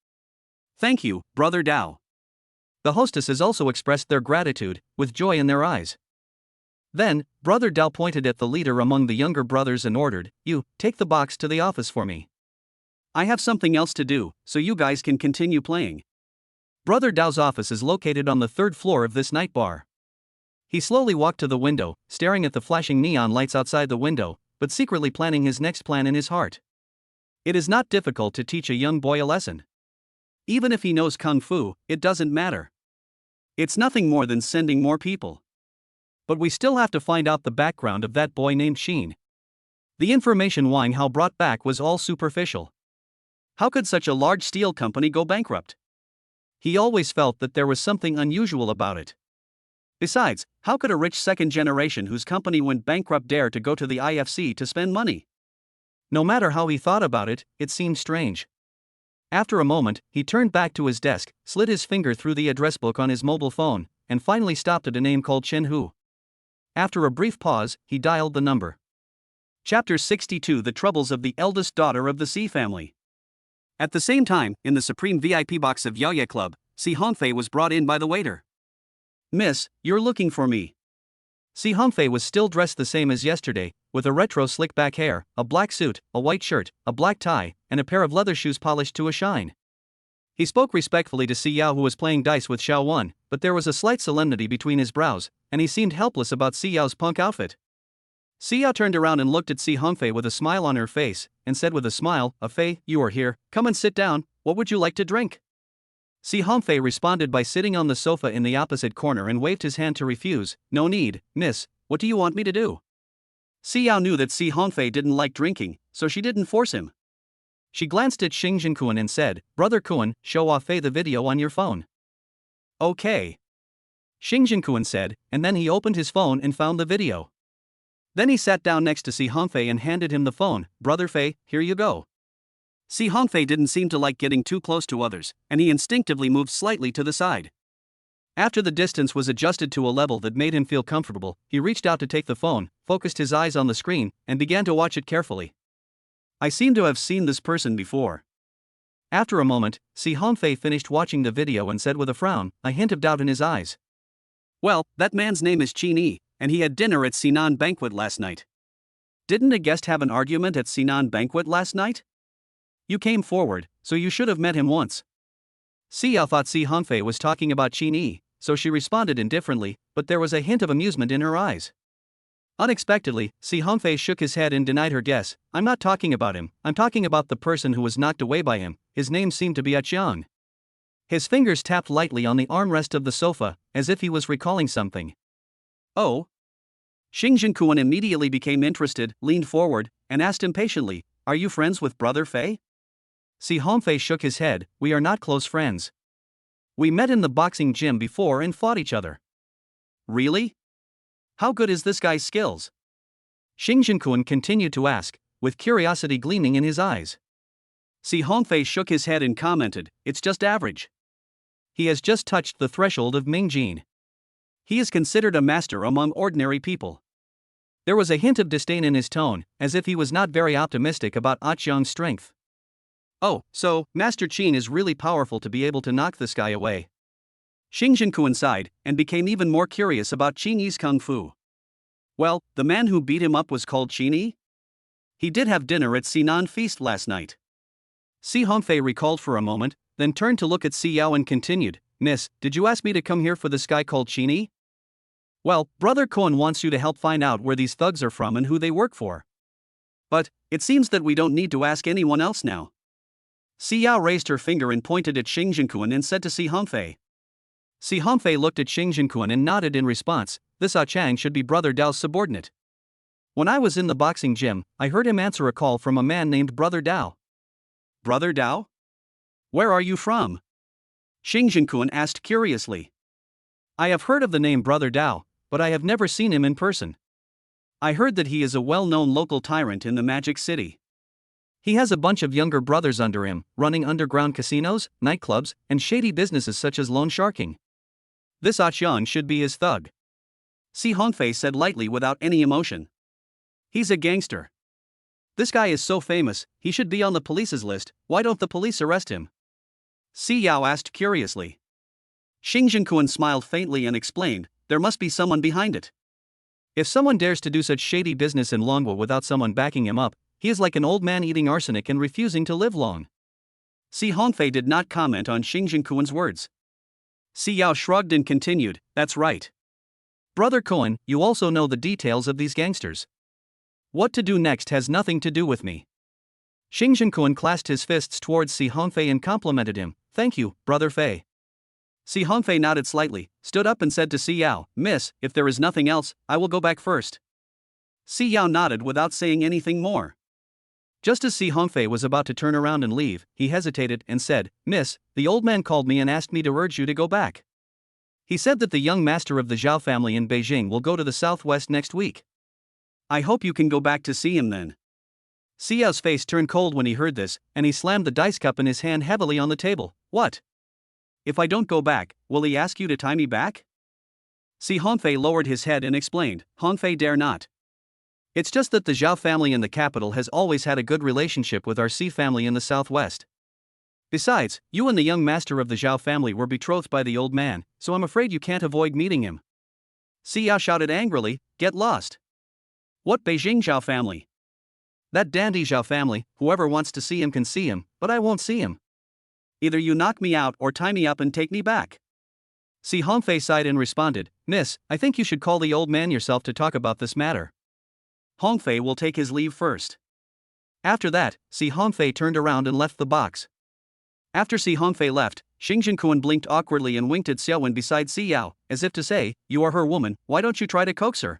Speaker 2: Thank you, Brother Dao.
Speaker 1: The hostesses also expressed their gratitude, with joy in their eyes. Then, Brother Dao pointed at the leader among the younger brothers and ordered, you, take the box to the office for me.
Speaker 2: I have something else to do, so you guys can continue playing.
Speaker 1: Brother Dao's office is located on the 3rd floor of this night bar. He slowly walked to the window, staring at the flashing neon lights outside the window, but secretly planning his next plan in his heart. It is not difficult to teach a young boy a lesson. Even if he knows Kung Fu, it doesn't matter. It's nothing more than sending more people. But we still have to find out the background of that boy named Sheen. The information Wang Hao brought back was all superficial. How could such a large steel company go bankrupt? He always felt that there was something unusual about it. Besides, how could a rich second generation whose company went bankrupt dare to go to the IFC to spend money? No matter how he thought about it, it seemed strange. After a moment, he turned back to his desk, slid his finger through the address book on his mobile phone, and finally stopped at a name called Chen Hu. After a brief pause, he dialed the number. Chapter 62: The Troubles of the Eldest Daughter of the Si Family. At the same time, in the supreme VIP box of Yaoye Club, Si Hongfei was brought in by the waiter. "Miss, you're looking for me." Si Hongfei was still dressed the same as yesterday, with a retro slick back hair, a black suit, a white shirt, a black tie, and a pair of leather shoes polished to a shine. He spoke respectfully to Si Yao, who was playing dice with Xiao Wan, but there was a slight solemnity between his brows, and he seemed helpless about Si Yao's punk outfit. Si Yao turned around and looked at Si Hongfei with a smile on her face, and said with a smile, "Fei, you are here, come and sit down, what would you like to drink?" Si Hongfei responded by sitting on the sofa in the opposite corner and waved his hand to refuse. "No need, miss, what do you want me to do?" Si Yao knew that Si Hongfei didn't like drinking, so she didn't force him. She glanced at Xing Jinkuan and said, "Brother Kuan, show Fei the video on your phone." "Okay," Xing Jinkuan said, and then he opened his phone and found the video. Then he sat down next to Si Hongfei and handed him the phone. "Brother Fei, here you go." Si Hongfei didn't seem to like getting too close to others, and he instinctively moved slightly to the side. After the distance was adjusted to a level that made him feel comfortable, he reached out to take the phone, focused his eyes on the screen, and began to watch it carefully. "I seem to have seen this person before." After a moment, Si Hongfei finished watching the video and said with a frown, a hint of doubt in his eyes, "Well, that man's name is Qin Yi, and he had dinner at Sinan Banquet last night." "Didn't a guest have an argument at Sinan Banquet last night? You came forward, so you should have met him once." Si Yao thought Si Hongfei was talking about Qin Yi, so she responded indifferently, but there was a hint of amusement in her eyes. Unexpectedly, Si Hongfei shook his head and denied her guess. "I'm not talking about him, I'm talking about the person who was knocked away by him. His name seemed to be Aqiang." His fingers tapped lightly on the armrest of the sofa, as if he was recalling something. "Oh?" Xing Jinkuan immediately became interested, leaned forward, and asked impatiently, "Are you friends with Brother Fei?" Si Hongfei shook his head. "We are not close friends. We met in the boxing gym before and fought each other." "Really? How good is this guy's skills?" Xing Jinkuan continued to ask, with curiosity gleaming in his eyes. Si Hongfei shook his head and commented, "It's just average. He has just touched the threshold of Mingjin. He is considered a master among ordinary people." There was a hint of disdain in his tone, as if he was not very optimistic about Aqiang's strength. "Oh, so, Master Qin is really powerful to be able to knock this guy away." Xing Jinkuan sighed, and became even more curious about Qin Yi's kung fu. "Well, the man who beat him up was called Qin Yi? He did have dinner at Sinan Feast last night." Si Hongfei recalled for a moment, then turned to look at Si Yao and continued, "Miss, did you ask me to come here for this guy called Qin Yi?" "Well, Brother Koan wants you to help find out where these thugs are from and who they work for. But, it seems that we don't need to ask anyone else now." Si Yao raised her finger and pointed at Xing Jinkuan and said to Si Hongfei. Si Hongfei looked at Xing Jinkuan and nodded in response. "This Aqiang should be Brother Dao's subordinate. When I was in the boxing gym, I heard him answer a call from a man named Brother Dao." "Brother Dao? Where are you from?" Xing Jinkuan asked curiously. "I have heard of the name Brother Dao, but I have never seen him in person. I heard that he is a well-known local tyrant in the Magic City. He has a bunch of younger brothers under him, running underground casinos, nightclubs, and shady businesses such as loan sharking. This Aqiang should be his thug." Si Hongfei said lightly without any emotion. "He's a gangster. This guy is so famous, he should be on the police's list. Why don't the police arrest him?" Si Yao asked curiously. Xing Jinkuan smiled faintly and explained, "There must be someone behind it. If someone dares to do such shady business in Longwu without someone backing him up, he is like an old man eating arsenic and refusing to live long." Si Hongfei did not comment on Xing Jinkuan's words. Si Yao shrugged and continued, "That's right. Brother Koan, you also know the details of these gangsters. What to do next has nothing to do with me." Xing Jinkuan clasped his fists towards Si Hongfei and complimented him. "Thank you, Brother Fei."
Speaker 2: Si Hongfei nodded slightly, stood up and said to Si Yao, "Miss, if there is nothing else, I will go back first." Si Yao nodded without saying anything more. Just as Si Hongfei was about to turn around and leave, he hesitated and said, "Miss, the old man called me and asked me to urge you to go back. He said that the young master of the Zhao family in Beijing will go to the southwest next week. I hope you can go back to see him then." Si Yao's face turned cold when he heard this, and he slammed the dice cup in his hand heavily on the table. "What? If I don't go back, will he ask you to tie me back?" Si Hongfei lowered his head and explained, "Hongfei dare not. It's just that the Zhao family in the capital has always had a good relationship with our Si family in the southwest. Besides, you and the young master of the Zhao family were betrothed by the old man, so I'm afraid you can't avoid meeting him." Si Yao shouted angrily, "Get lost. What Beijing Zhao family? That dandy Zhao family, whoever wants to see him can see him, but I won't see him. Either you knock me out or tie me up and take me back." Si Hongfei sighed and responded, "Miss, I think you should call the old man yourself to talk about this matter. Hongfei will take his leave first." After that, Si Hongfei turned around and left the box. After Si Hongfei left, Xing Jinquan blinked awkwardly and winked at Xiaowen beside Si Yao, as if to say, "You are her woman, why don't you try to coax her?"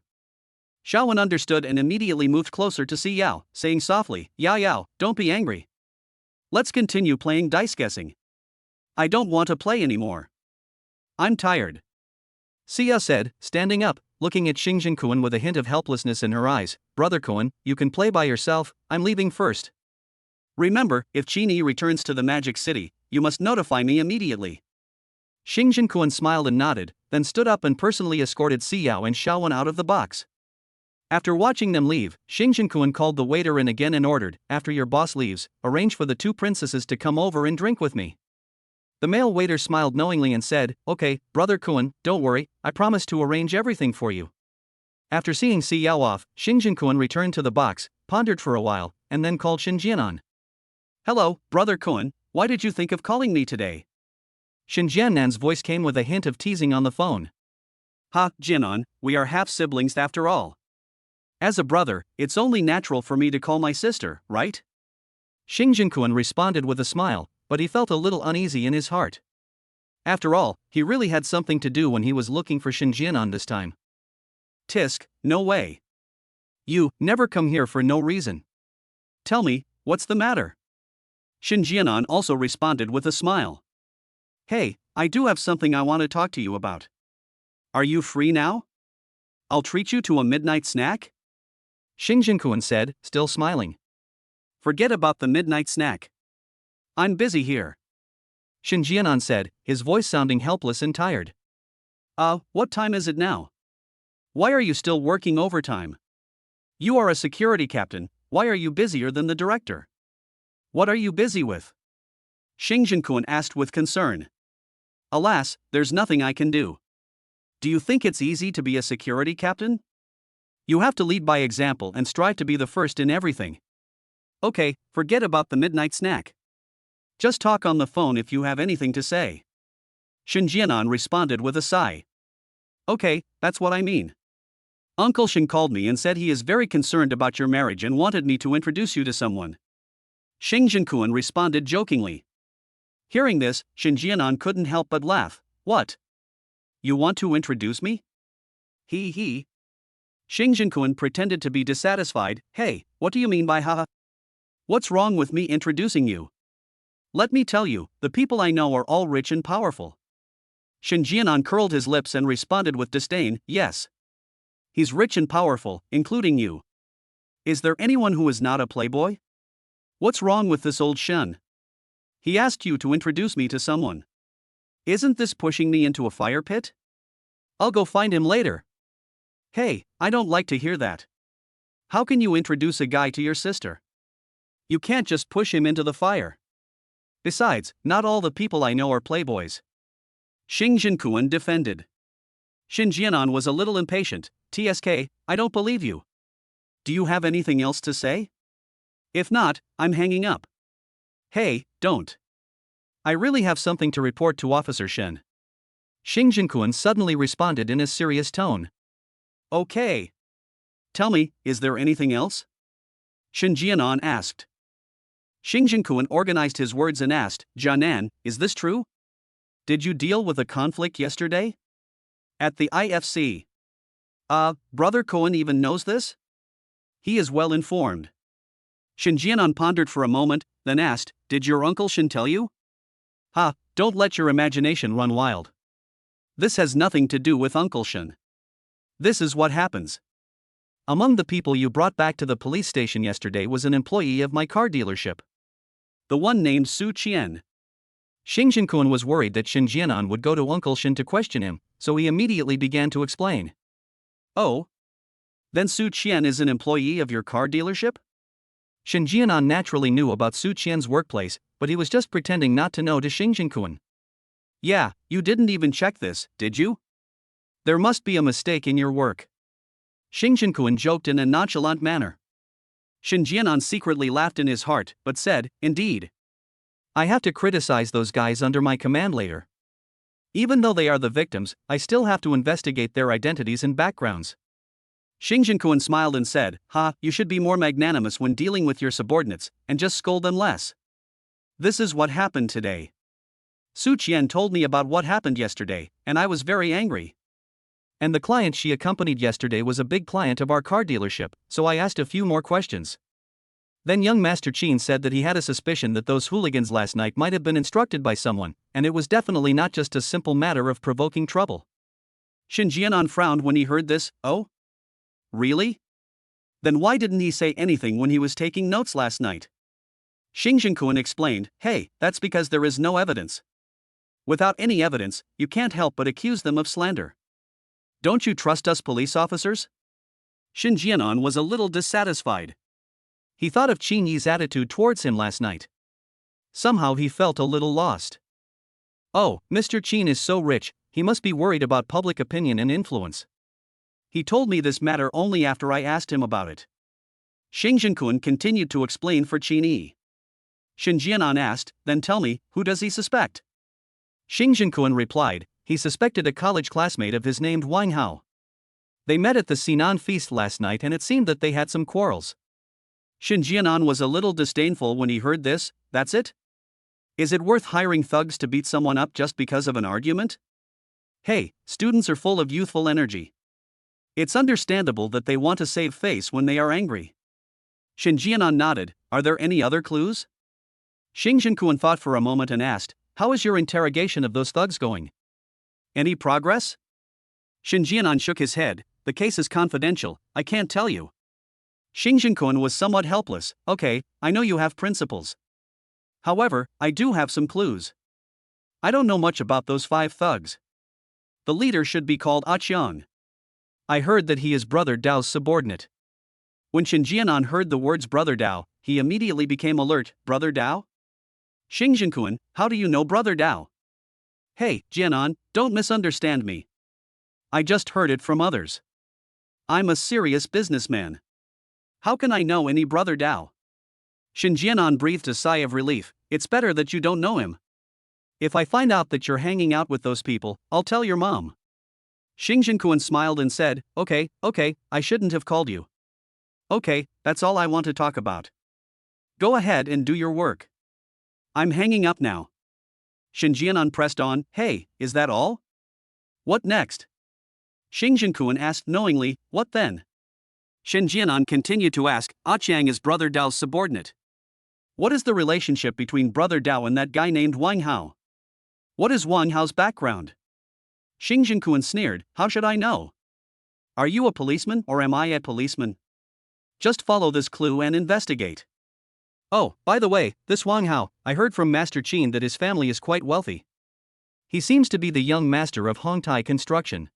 Speaker 2: Xiaowen understood and immediately moved closer to Si Yao, saying softly, "Yao Yao, don't be angry. Let's continue playing dice guessing. I don't want to play anymore. I'm tired." Si Yao said, standing up, looking at Xing Jinquan with a hint of helplessness in her eyes, "Brother Kuan, you can play by yourself, I'm leaving first. Remember, if Qin returns to the Magic City, you must notify me immediately." Xing Jinquan smiled and nodded, then stood up and personally escorted Si Yao and Xiaowen out of the box. After watching them leave, Xing Jinquan called the waiter in again and ordered, "After your boss leaves, arrange for the two princesses to come over and drink with me." The male waiter smiled knowingly and said, "Okay, Brother Kuan, don't worry, I promise to arrange everything for you." After seeing Si Yao off, Xing Jinquan returned to the box, pondered for a while, and then called Shen Jianan. "Hello, Brother Kuan, why did you think of calling me today?" Shen Jianan's voice came with a hint of teasing on the phone. "Ha, Jianan, we are half-siblings after all. As a brother, it's only natural for me to call my sister, right?" Xing Jinquan responded with a smile, but he felt a little uneasy in his heart. After all, he really had something to do when he was looking for Shen Jianan this time. "Tisk, no way. You never come here for no reason. Tell me, what's the matter?" Shen Jianan also responded with a smile. "Hey, I do have something I want to talk to you about. Are you free now? I'll treat you to a midnight snack?" Xing Jinquan said, still smiling. "Forget about the midnight snack. I'm busy here." Shen Jianan said, his voice sounding helpless and tired. What time is it now? Why are you still working overtime? You are a security captain, why are you busier than the director? What are you busy with?" Xing Jinquan asked with concern. "Alas, there's nothing I can do. Do you think it's easy to be a security captain? You have to lead by example and strive to be the first in everything. Okay, forget about the midnight snack. Just talk on the phone if you have anything to say." Shen Jianan responded with a sigh. "Okay, that's what I mean. Uncle Shen called me and said he is very concerned about your marriage and wanted me to introduce you to someone." Xing Jinquan responded jokingly. Hearing this, Shen Jianan couldn't help but laugh. "What? You want to introduce me?" He. Xing Jinquan pretended to be dissatisfied. "Hey, what do you mean by haha? What's wrong with me introducing you? Let me tell you, the people I know are all rich and powerful." Shen Jianan curled his lips and responded with disdain, "Yes. He's rich and powerful, including you. Is there anyone who is not a playboy? What's wrong with this old Shen? He asked you to introduce me to someone. Isn't this pushing me into a fire pit? I'll go find him later." "Hey, I don't like to hear that. How can you introduce a guy to your sister? You can't just push him into the fire. Besides, not all the people I know are playboys." Xing Jinquan defended. Shen Jianan was a little impatient. "Tsk, I don't believe you. Do you have anything else to say? If not, I'm hanging up." "Hey, don't. I really have something to report to Officer Shen." Xing Jinquan suddenly responded in a serious tone. "Okay. Tell me, is there anything else?" Shen Jianan asked. Xing Jinquan organized his words and asked, "Jianan, is this true? did you deal with a conflict yesterday? At the IFC. Brother Cohen even knows this? He is well informed. Shin Jianan pondered for a moment, then asked, did your Uncle Shin tell you?
Speaker 1: Don't let your imagination run wild.
Speaker 2: This has nothing to do with Uncle Shin. This is what happens.
Speaker 1: Among the people you brought back to the police station yesterday was an employee of my car dealership.
Speaker 2: The one named Su Qian.
Speaker 1: Xing Jinkun was worried that Shin Jianan would go to Uncle Shin to question him, so he immediately began to explain.
Speaker 2: Oh? Then Su Qian is an employee of your car dealership?
Speaker 1: Shin Jianan naturally knew about Su Qian's workplace, but he was just pretending not to know to Xing Jinkun.
Speaker 2: Yeah, you didn't even check this, did you?
Speaker 1: There must be a mistake in your work.
Speaker 2: Xing Jinkun joked in a nonchalant manner. Shin Jianan secretly laughed in his heart, but said, indeed.
Speaker 1: I have to criticize those guys under my command later. Even though they are the victims, I still have to investigate their identities and backgrounds.
Speaker 2: Xing Jinkun smiled and said, you should be more magnanimous when dealing with your subordinates, and just scold them less. This is what happened today. Su Qian told me about what happened yesterday, and I was very angry.
Speaker 1: And the client she accompanied yesterday was a big client of our car dealership, so I asked a few more questions. Then young Master Qin said that he had a suspicion that those hooligans last night might have been instructed by someone, and it was definitely not just a simple matter of provoking trouble.
Speaker 2: Shin Jianan frowned when he heard this. Oh? Really? Then why didn't he say anything when he was taking notes last night? Xing Jinkun explained, hey, that's because there is no evidence. Without any evidence, you can't help but accuse them of slander. Don't you trust us police officers? Shin Jianan was a little dissatisfied.
Speaker 1: He thought of Qin Yi's attitude towards him last night. Somehow he felt a little lost. Oh, Mr. Qin is so rich, he must be worried about public opinion and influence.
Speaker 2: He told me this matter only after I asked him about it. Xing Jinkun continued to explain for Qin Yi. Shin Jianan asked, then tell me, who does he suspect?
Speaker 1: Xing Jinkun replied, he suspected a college classmate of his named Wang Hao. They met at the Sinan feast last night and it seemed that they had some quarrels.
Speaker 2: Shin Jianan was a little disdainful when he heard this. That's it? Is it worth hiring thugs to beat someone up just because of an argument? Hey, students are full of youthful energy. It's understandable that they want to save face when they are angry. Shin Jianan nodded. Are there any other clues? Xing Jinkun thought for a moment and asked, how is your interrogation of those thugs going? Any progress? Shin Jianan shook his head. The case is confidential, I can't tell you. Xing Jinkun was somewhat helpless. Okay, I know you have principles. However, I do have some clues. I don't know much about those 5 thugs. The leader should be called Qiang. I heard that he is Brother Dao's subordinate. When Shin Jianan heard the words Brother Dao, he immediately became alert. Brother Dao? Xing Jinkun, how do you know Brother Dao? Hey, Jianan, don't misunderstand me. I just heard it from others. I'm a serious businessman. How can I know any Brother Dao? Shin Jianan breathed a sigh of relief. It's better that you don't know him. If I find out that you're hanging out with those people, I'll tell your mom. Xing Jinkun smiled and said, okay, I shouldn't have called you. Okay, that's all I want to talk about. Go ahead and do your work. I'm hanging up now. Shin Jianan pressed on, hey, is that all? What next? Xing Jinkun asked knowingly, what then? Shin Jianan continued to ask, Qiang is Brother Dao's subordinate. What is the relationship between Brother Dao and that guy named Wang Hao? What is Wang Hao's background? Xing Jinkun sneered, how should I know? Are you a policeman or am I a policeman? Just follow this clue and investigate.
Speaker 1: Oh, by the way, this Wang Hao, I heard from Master Qin that his family is quite wealthy. He seems to be the young master of Hongtai construction.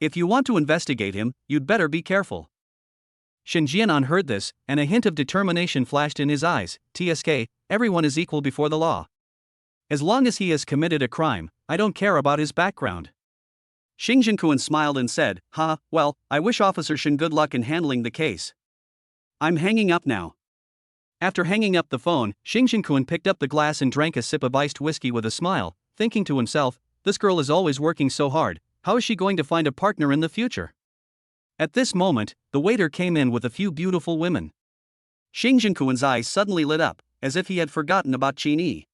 Speaker 2: If you want to investigate him, you'd better be careful.
Speaker 1: Shin Jianan heard this, and a hint of determination flashed in his eyes. TSK, everyone is equal before the law. As long as he has committed a crime, I don't care about his background.
Speaker 2: Xing Jinkun smiled and said, well, I wish Officer Shin good luck in handling the case. I'm hanging up now.
Speaker 1: After hanging up the phone, Xing Jinkun picked up the glass and drank a sip of iced whiskey with a smile, thinking to himself, this girl is always working so hard, how is she going to find a partner in the future? At this moment, the waiter came in with a few beautiful women.
Speaker 2: Xing Jinkun's eyes suddenly lit up, as if he had forgotten about Qin Yi.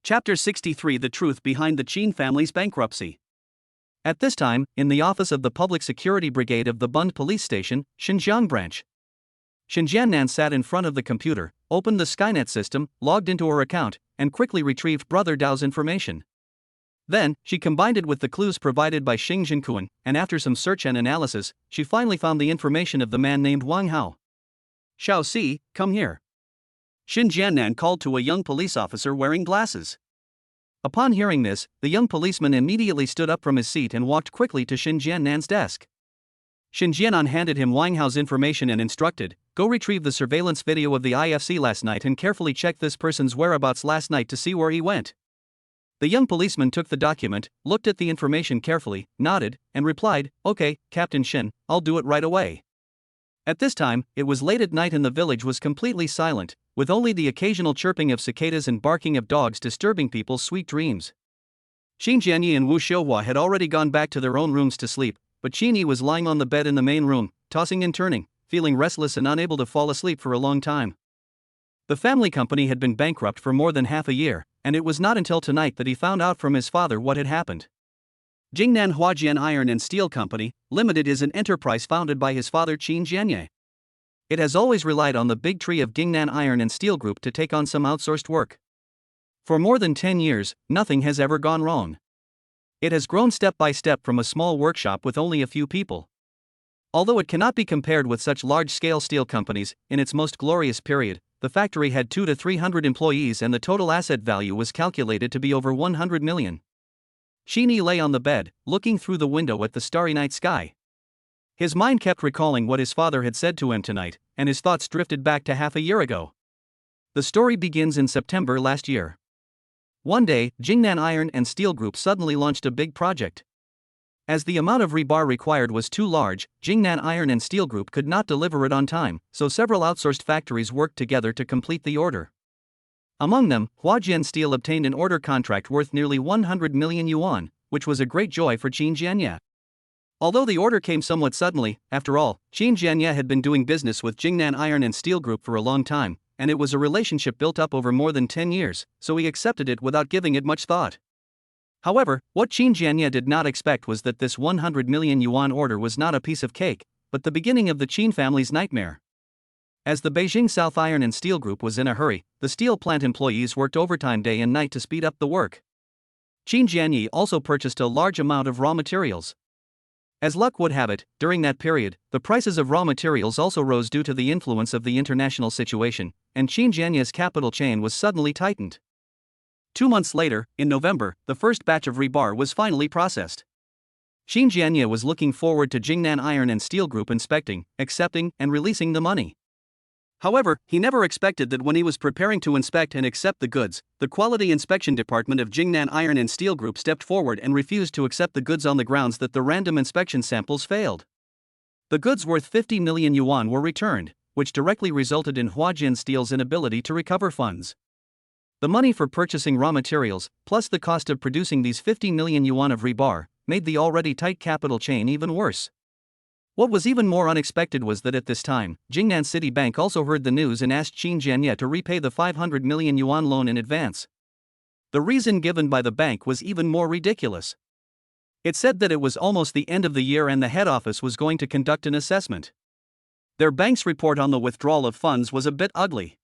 Speaker 2: Chapter 63: The Truth Behind the Qin Family's Bankruptcy. At this time, in the office of the Public Security Brigade of the Bund Police Station, Xinjiang Branch, Xin Jiannan sat in front of the computer, opened the Skynet system, logged into her account, and quickly retrieved Brother Dao's information. Then, she combined it with the clues provided by Xing Jinkuan, and after some search and analysis, she finally found the information of the man named Wang Hao. "Xiao Si, come here." Xin Jiannan called to a young police officer wearing glasses. Upon hearing this, the young policeman immediately stood up from his seat and walked quickly to Xin Jiannan's desk. Xin Jiannan handed him Wang Hao's information and instructed, "Go retrieve the surveillance video of the IFC last night and carefully check this person's whereabouts last night to see where he went." The young policeman took the document, looked at the information carefully, nodded, and replied, "Okay, Captain Xin, I'll do it right away." At this time, it was late at night and the village was completely silent, with only the occasional chirping of cicadas and barking of dogs disturbing people's sweet dreams. Xin Jianyi and Wu Xiuhua had already gone back to their own rooms to sleep, but Qin Yi was lying on the bed in the main room, tossing and turning, feeling restless and unable to fall asleep for a long time. The family company had been bankrupt for more than half a year, and it was not until tonight that he found out from his father what had happened. Jingnan Huajian Iron and Steel Company, Limited is an enterprise founded by his father Qin Jianye. It has always relied on the big tree of Jingnan Iron and Steel Group to take on some outsourced work. For more than 10 years, nothing has ever gone wrong. It has grown step by step from a small workshop with only a few people. Although it cannot be compared with such large-scale steel companies, in its most glorious period, the factory had 200 to 300 employees and the total asset value was calculated to be over 100 million. Qin Yi lay on the bed, looking through the window at the starry night sky. His mind kept recalling what his father had said to him tonight, and his thoughts drifted back to half a year ago. The story begins in September last year. One day, Jingnan Iron and Steel Group suddenly launched a big project. As the amount of rebar required was too large, Jingnan Iron and Steel Group could not deliver it on time, so several outsourced factories worked together to complete the order. Among them, Huajian Steel obtained an order contract worth nearly 100 million yuan, which was a great joy for Qin Jianye. Although the order came somewhat suddenly, after all, Qin Jianye had been doing business with Jingnan Iron and Steel Group for a long time, and it was a relationship built up over more than 10 years, so he accepted it without giving it much thought. However, what Qin Jianye did not expect was that this 100 million yuan order was not a piece of cake, but the beginning of the Qin family's nightmare. As the Beijing South Iron and Steel Group was in a hurry, the steel plant employees worked overtime day and night to speed up the work. Qin Jianye also purchased a large amount of raw materials. As luck would have it, during that period, the prices of raw materials also rose due to the influence of the international situation, and Qin Jianye's capital chain was suddenly tightened. 2 months later, in November, the first batch of rebar was finally processed. Qin Jianye was looking forward to Jingnan Iron and Steel Group inspecting, accepting, and releasing the money. However, he never expected that when he was preparing to inspect and accept the goods, the Quality Inspection Department of Jingnan Iron and Steel Group stepped forward and refused to accept the goods on the grounds that the random inspection samples failed. The goods worth 50 million yuan were returned, which directly resulted in Huajian Steel's inability to recover funds. The money for purchasing raw materials, plus the cost of producing these 50 million yuan of rebar, made the already tight capital chain even worse. What was even more unexpected was that at this time, Jingnan City Bank also heard the news and asked Qin Jianye to repay the 500 million yuan loan in advance. The reason given by the bank was even more ridiculous. It said that it was almost the end of the year and the head office was going to conduct an assessment. Their bank's report on the withdrawal of funds was a bit ugly.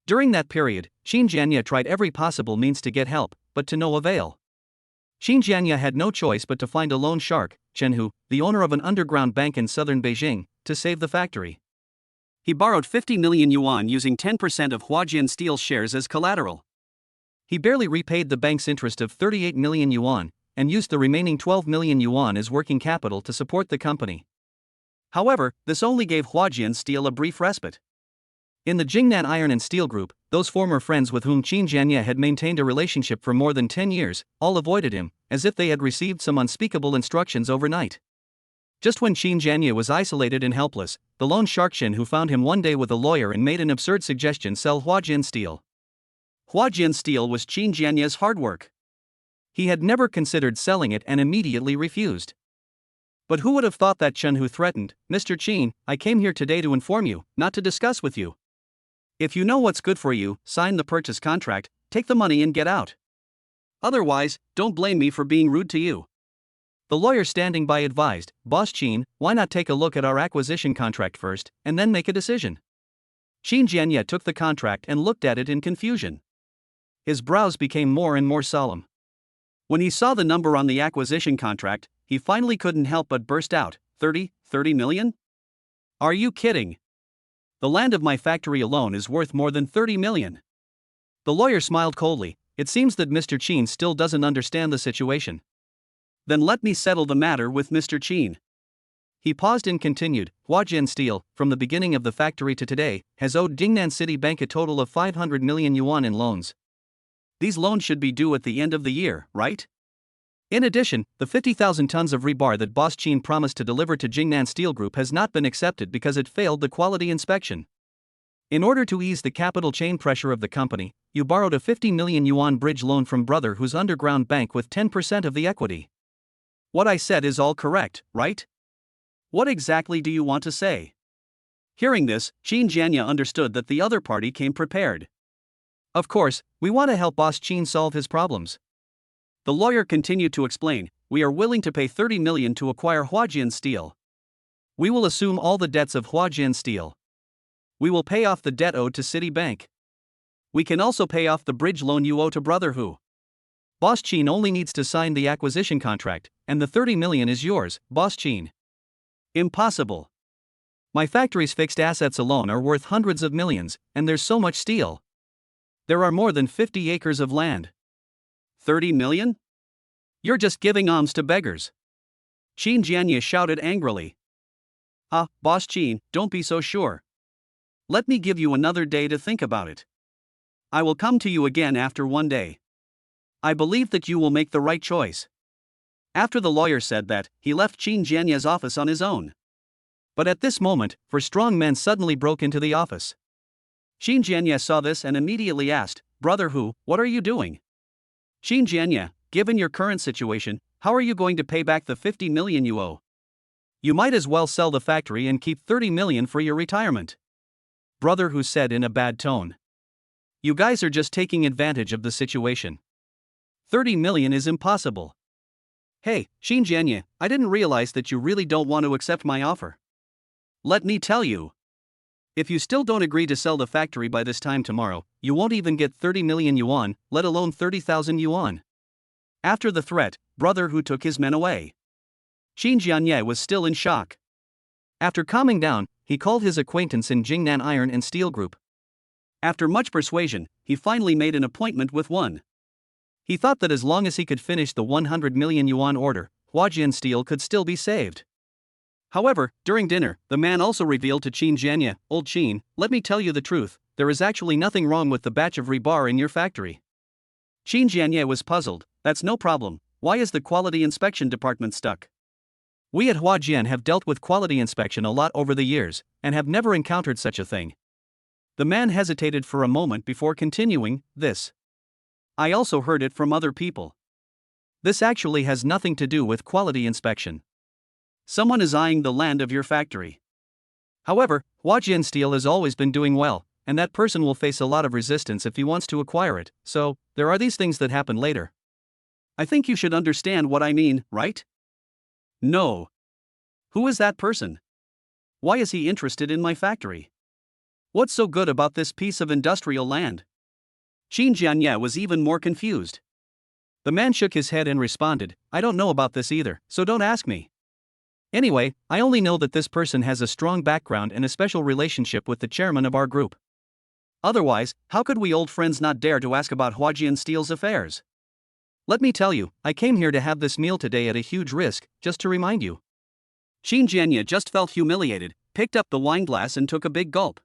Speaker 2: During that period, Qin Jianye tried every possible means to get help, but to no avail. Qin Jianye had no choice but to find a loan shark, Chen, the owner of an underground bank in southern Beijing, to save the factory. He borrowed 50 million yuan using 10% of Huajian Steel's shares as collateral. He barely repaid the bank's interest of 38 million yuan, and used the remaining 12 million yuan as working capital to support the company. However, this only gave Huajian Steel a brief respite. In the Jingnan Iron and Steel Group, those former friends with whom Qin Jianye had maintained a relationship for more than 10 years, all avoided him, as if they had received some unspeakable instructions overnight. Just when Qin Jianye was isolated and helpless, the loan shark Shin who found him one day with a lawyer and made an absurd suggestion: sell Huajian Steel. Huajian Steel was Qin Jianye's hard work. He had never considered selling it and immediately refused. But who would have thought that Chen who threatened, "Mr. Qin, I came here today to inform you, not to discuss with you. If you know what's good for you, sign the purchase contract, take the money and get out." Otherwise, don't blame me for being rude to you.
Speaker 1: The lawyer standing by advised, Boss Qin, why not take a look at our acquisition contract first, and then make a decision? Qin Jianye took the contract and looked at it in confusion. His brows became more and more solemn.
Speaker 2: When he saw the number on the acquisition contract, he finally couldn't help but burst out, 30 million? Are you kidding? The land of my factory alone is worth more than 30 million.
Speaker 1: The lawyer smiled coldly. It seems that Mr. Qin still doesn't understand the situation.
Speaker 2: Then let me settle the matter with Mr. Qin.
Speaker 1: He paused and continued, Huajian Steel, from the beginning of the factory to today, has owed Jingnan City Bank a total of 500 million yuan in loans.
Speaker 2: These loans should be due at the end of the year, right?
Speaker 1: In addition, the 50,000 tons of rebar that Boss Qin promised to deliver to Jingnan Steel Group has not been accepted because it failed the quality inspection. In order to ease the capital chain pressure of the company, you borrowed a 50 million yuan bridge loan from Brother Hu's underground bank with 10% of the equity.
Speaker 2: What I said is all correct, right? What exactly do you want to say? Hearing this, Qin Jianye understood that the other party came prepared.
Speaker 1: Of course, we want to help Boss Qin solve his problems.
Speaker 2: The lawyer continued to explain, we are willing to pay 30 million to acquire Huajian Steel.
Speaker 1: We will assume all the debts of Huajian Steel.
Speaker 2: We will pay off the debt owed to Citibank. We can also pay off the bridge loan you owe to Brother Hu.
Speaker 1: Boss Qin only needs to sign the acquisition contract, and the 30 million is yours, Boss Qin.
Speaker 2: Impossible.
Speaker 1: My factory's fixed assets alone are worth hundreds of millions, and there's so much steel. There are more than 50 acres of land.
Speaker 2: 30 million?
Speaker 1: You're just giving alms to beggars.
Speaker 2: Qin Jianye shouted angrily. Boss Qin, don't be so sure. Let me give you another day to think about it. I will come to you again after one day. I believe that you will make the right choice. After the lawyer said that, he left Qin Jianye's office on his own.
Speaker 1: But at this moment, four strong men suddenly broke into the office.
Speaker 2: Qin Jianye saw this and immediately asked, Brother Hu, what are you doing? Qin Jianye, given your current situation, how are you going to pay back the 50 million you owe?
Speaker 1: You might as well sell the factory and keep 30 million for your retirement. Brother Hu said in a bad tone. You guys are just taking advantage of the situation. 30 million is impossible.
Speaker 2: Hey, Qin Jianye, I didn't realize that you really don't want to accept my offer. Let me tell you. If you still don't agree to sell the factory by this time tomorrow, you won't even get 30 million yuan, let alone 30,000 yuan. After the threat, Brother Hu took his men away. Qin Jianye was still in shock.
Speaker 1: After calming down, he called his acquaintance in Jingnan Iron and Steel Group.
Speaker 2: After much persuasion, he finally made an appointment with one.
Speaker 1: He thought that as long as he could finish the 100 million yuan order, Huajian Steel could still be saved.
Speaker 2: However, during dinner, the man also revealed to Qin Jianye, Old Qin, let me tell you the truth, there is actually nothing wrong with the batch of rebar in your factory. Qin Jianye was puzzled, that's no problem, why is the quality inspection department stuck?
Speaker 1: We at Huajian have dealt with quality inspection a lot over the years, and have never encountered such a thing.
Speaker 2: The man hesitated for a moment before continuing, this. I also heard it from other people.
Speaker 1: This actually has nothing to do with quality inspection.
Speaker 2: Someone is eyeing the land of your factory.
Speaker 1: However, Huajian Steel has always been doing well, and that person will face a lot of resistance if he wants to acquire it, so, there are these things that happen later.
Speaker 2: I think you should understand what I mean, right? No. Who is that person? Why is he interested in my factory? What's so good about this piece of industrial land? Qin Jianye was even more confused.
Speaker 1: The man shook his head and responded, I don't know about this either, so don't ask me. Anyway, I only know that this person has a strong background and a special relationship with the chairman of our group.
Speaker 2: Otherwise, how could we old friends not dare to ask about Huajian Steel's affairs?
Speaker 1: Let me tell you, I came here to have this meal today at a huge risk, just to remind you.
Speaker 2: Qin Jianye just felt humiliated, picked up the wine glass and took a big gulp.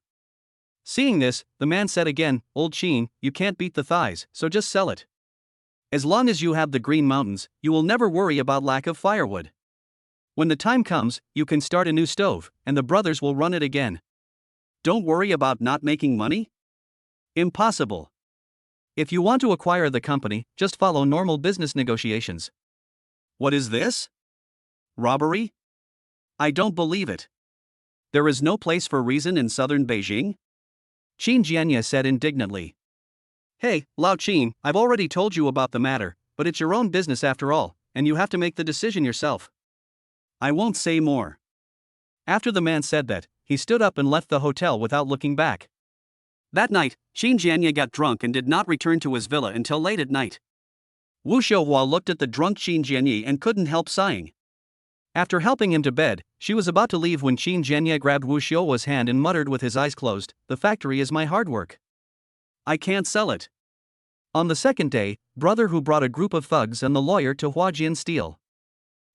Speaker 1: Seeing this, the man said again, Old Qin, you can't beat the thighs, so just sell it. As long as you have the Green Mountains, you will never worry about lack of firewood. When the time comes, you can start a new stove, and the brothers will run it again.
Speaker 2: Don't worry about not making money? Impossible.
Speaker 1: If you want to acquire the company, just follow normal business negotiations.
Speaker 2: What is this? Robbery? I don't believe it. There is no place for reason in southern Beijing?
Speaker 1: Qin Jianye said indignantly.
Speaker 2: Hey, Lao Qin, I've already told you about the matter,
Speaker 1: but it's your own business after all, and you have to make the decision yourself.
Speaker 2: I won't say more.
Speaker 1: After the man said that, he stood up and left the hotel without looking back.
Speaker 2: That night, Qin Jianye got drunk and did not return to his villa until late at night.
Speaker 1: Wu Xiuhua looked at the drunk Qin Jianye and couldn't help sighing. After helping him to bed, she was about to leave when Qin Jianye grabbed Wu Xiuhua's hand and muttered with his eyes closed, "The factory is my hard work.
Speaker 2: I can't sell it."
Speaker 1: On the second day, Brother Hu brought a group of thugs and the lawyer to Huajian Steel.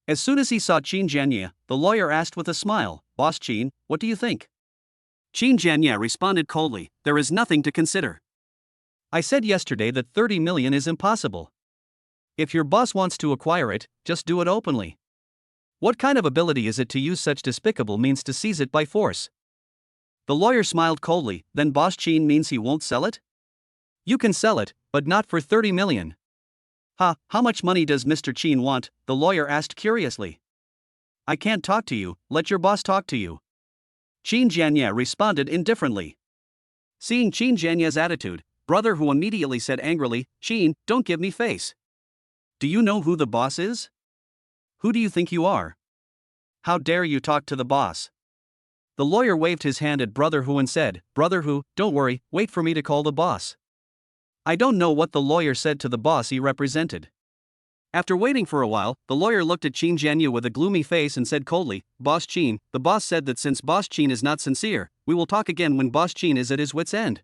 Speaker 2: As soon as he saw Qin Jianye, the lawyer asked with a smile, "Boss Qin, what do you think?" Qin Jianye responded coldly, "There is nothing to consider.
Speaker 1: I said yesterday that 30 million is impossible. If your boss wants to acquire it, just do it openly. What kind of ability is it to use such despicable means to seize it by force?"
Speaker 2: The lawyer smiled coldly, "Then Boss Qin means he won't sell it?"
Speaker 1: "You can sell it, but not for 30 million.
Speaker 2: How much money does Mr. Qin want?" the lawyer asked curiously. "I can't talk to you, let your boss talk to you." Qin Jianye responded indifferently. Seeing Qin Jianye's attitude, Brother Hu immediately said angrily, "Qin, don't give me face. Do you know who the boss is? Who do you think you are? How dare you talk to the boss?"
Speaker 1: The lawyer waved his hand at Brother Hu and said, "Brother Hu, don't worry, wait for me to call the boss." I don't know what the lawyer said to the boss he represented.
Speaker 2: After waiting for a while, the lawyer looked at Qin Jianye with a gloomy face and said coldly, "Boss Qin, the boss said that since Boss Qin is not sincere, we will talk again when Boss Qin is at his wit's end."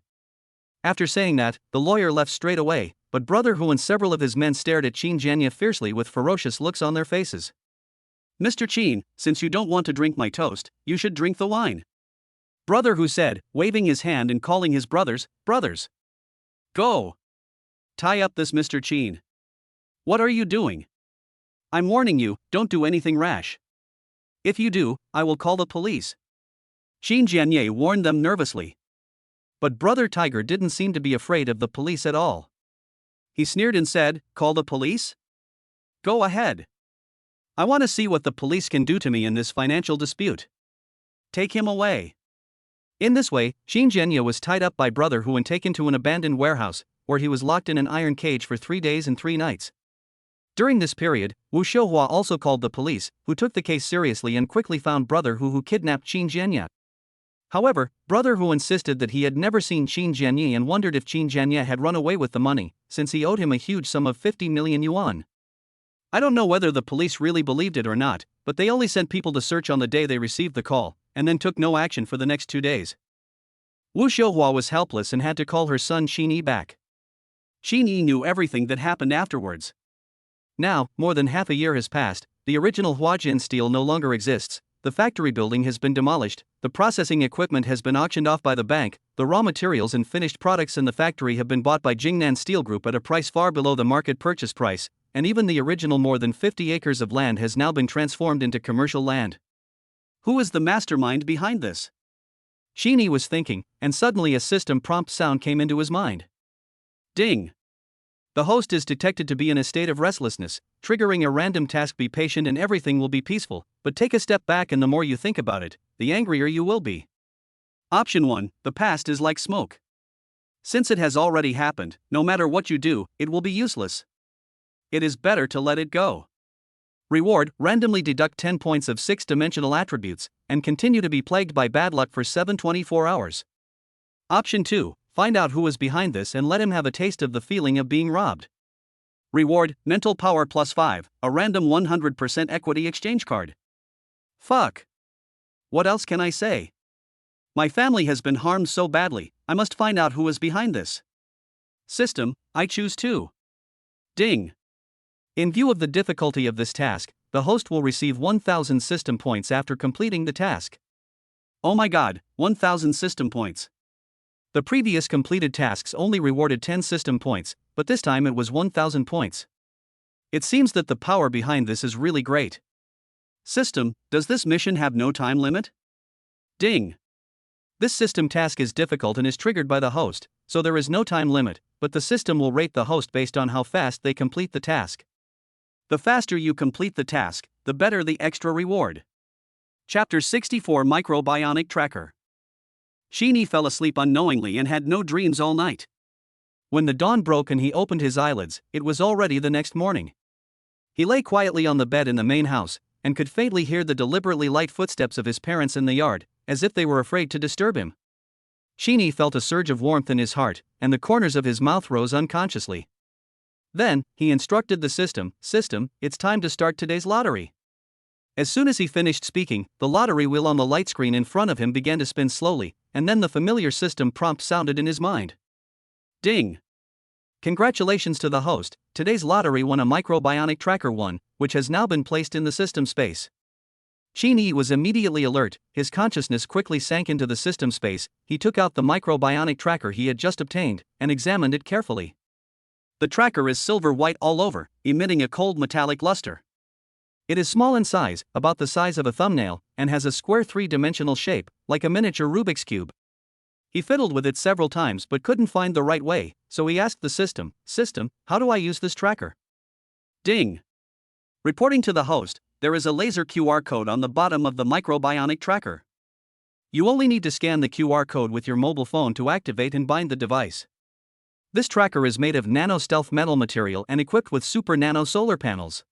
Speaker 1: After saying that, the lawyer left straight away, but Brother Hu and several of his men stared at Qin Jianye fiercely with ferocious looks on their faces.
Speaker 2: "Mr. Qin, since you don't want to drink my toast, you should drink the wine,"
Speaker 1: Brother Hu said, waving his hand and calling his brothers.
Speaker 2: "Go! Tie up this Mr. Qin. What are you doing? I'm warning you, don't do anything rash. If you do, I will call the police." Qin Jianye warned them nervously.
Speaker 1: But Brother Tiger didn't seem to be afraid of the police at all.
Speaker 2: He sneered and said, "Call the police? Go ahead. I want to see what the police can do to me in this financial dispute. Take him away."
Speaker 1: In this way, Qin Jianye was tied up by Brother Hu and taken to an abandoned warehouse, where he was locked in an iron cage for 3 days and 3 nights. During this period, Wu Xiuhua also called the police, who took the case seriously and quickly found Brother Hu kidnapped Qin Jianye. However, Brother Hu insisted that he had never seen Qin Jianye and wondered if Qin Jianye had run away with the money, since he owed him a huge sum of 50 million yuan. I don't know whether the police really believed it or not, but they only sent people to search on the day they received the call, and then took no action for the next 2 days. Wu Xiuhua was helpless and had to call her son Qin Yi back.
Speaker 2: Qin Yi knew everything that happened afterwards.
Speaker 1: Now, more than half a year has passed, the original Huajian Steel no longer exists, the factory building has been demolished, the processing equipment has been auctioned off by the bank, the raw materials and finished products in the factory have been bought by Jingnan Steel Group at a price far below the market purchase price, and even the original more than 50 acres of land has now been transformed into commercial land.
Speaker 2: Who is the mastermind behind this?
Speaker 1: Qin Yi was thinking, and suddenly a system prompt sound came into his mind.
Speaker 2: Ding!
Speaker 1: The host is detected to be in a state of restlessness, triggering a random task. Be patient and everything will be peaceful, but take a step back and the more you think about it, the angrier you will be.
Speaker 2: Option 1, the past is like smoke. Since it has already happened, no matter what you do, it will be useless. It is better to let it go.
Speaker 1: Reward, randomly deduct 10 points of 6-dimensional attributes, and continue to be plagued by bad luck for 724 hours. Option 2, find out who is behind this and let him have a taste of the feeling of being robbed.
Speaker 2: Reward, mental power +5, a random 100% equity exchange card. Fuck. What else can I say? My family has been harmed so badly, I must find out who is behind this. System, I choose 2. Ding.
Speaker 1: In view of the difficulty of this task, the host will receive 1000 system points after completing the task.
Speaker 2: Oh my god, 1000 system points.
Speaker 1: The previous completed tasks only rewarded 10 system points, but this time it was 1000 points. It seems that the power behind this is really great.
Speaker 2: System, does this mission have no time limit? Ding.
Speaker 1: This system task is difficult and is triggered by the host, so there is no time limit, but the system will rate the host based on how fast they complete the task.
Speaker 2: The faster you complete the task, the better the extra reward. Chapter 64 Microbionic Tracker. Qin Yi fell asleep unknowingly and had no dreams all night.
Speaker 1: When the dawn broke and he opened his eyelids, it was already the next morning. He lay quietly on the bed in the main house, and could faintly hear the deliberately light footsteps of his parents in the yard, as if they were afraid to disturb him. Sheeny felt a surge of warmth in his heart, and the corners of his mouth rose unconsciously. Then, he instructed the system, it's time to start today's lottery. As soon as he finished speaking, the lottery wheel on the light screen in front of him began to spin slowly, and then the familiar system prompt sounded in his mind. Ding! Congratulations to the host, today's lottery won a microbionic tracker 1, which has now been placed in the system space. Sheeny was immediately alert, his consciousness quickly sank into the system space. He took out the microbionic tracker he had just obtained, and examined it carefully. The tracker is silver white all over, emitting a cold metallic luster. It is small in size, about the size of a thumbnail, and has a square three-dimensional shape, like a miniature Rubik's Cube. He fiddled with it several times but couldn't find the right way, so he asked the system, how do I use this tracker? Ding! Reporting to the host, there is a laser QR code on the bottom of the microbionic tracker. You only need to scan the QR code with your mobile phone to activate and bind the device. This tracker is made of nano-stealth metal material and equipped with super nano solar panels.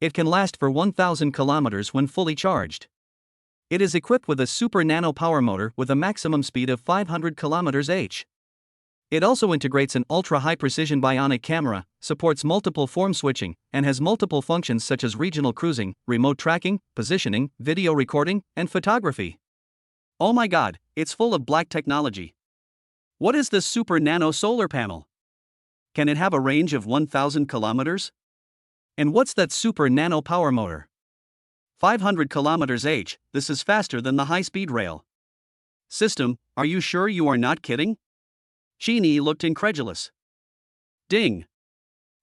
Speaker 1: It can last for 1,000 kilometers when fully charged. It is equipped with a super nano power motor with a maximum speed of 500 km/h. It also integrates an ultra-high precision bionic camera, supports multiple form switching, and has multiple functions such as regional cruising, remote tracking, positioning, video recording, and photography. Oh my god, it's full of black technology. What is this super nano solar panel? Can it have a range of 1,000 kilometers? And what's that super nano power motor? 500 km/h, this is faster than the high-speed rail. System, are you sure you are not kidding? Sheeny looked incredulous. Ding!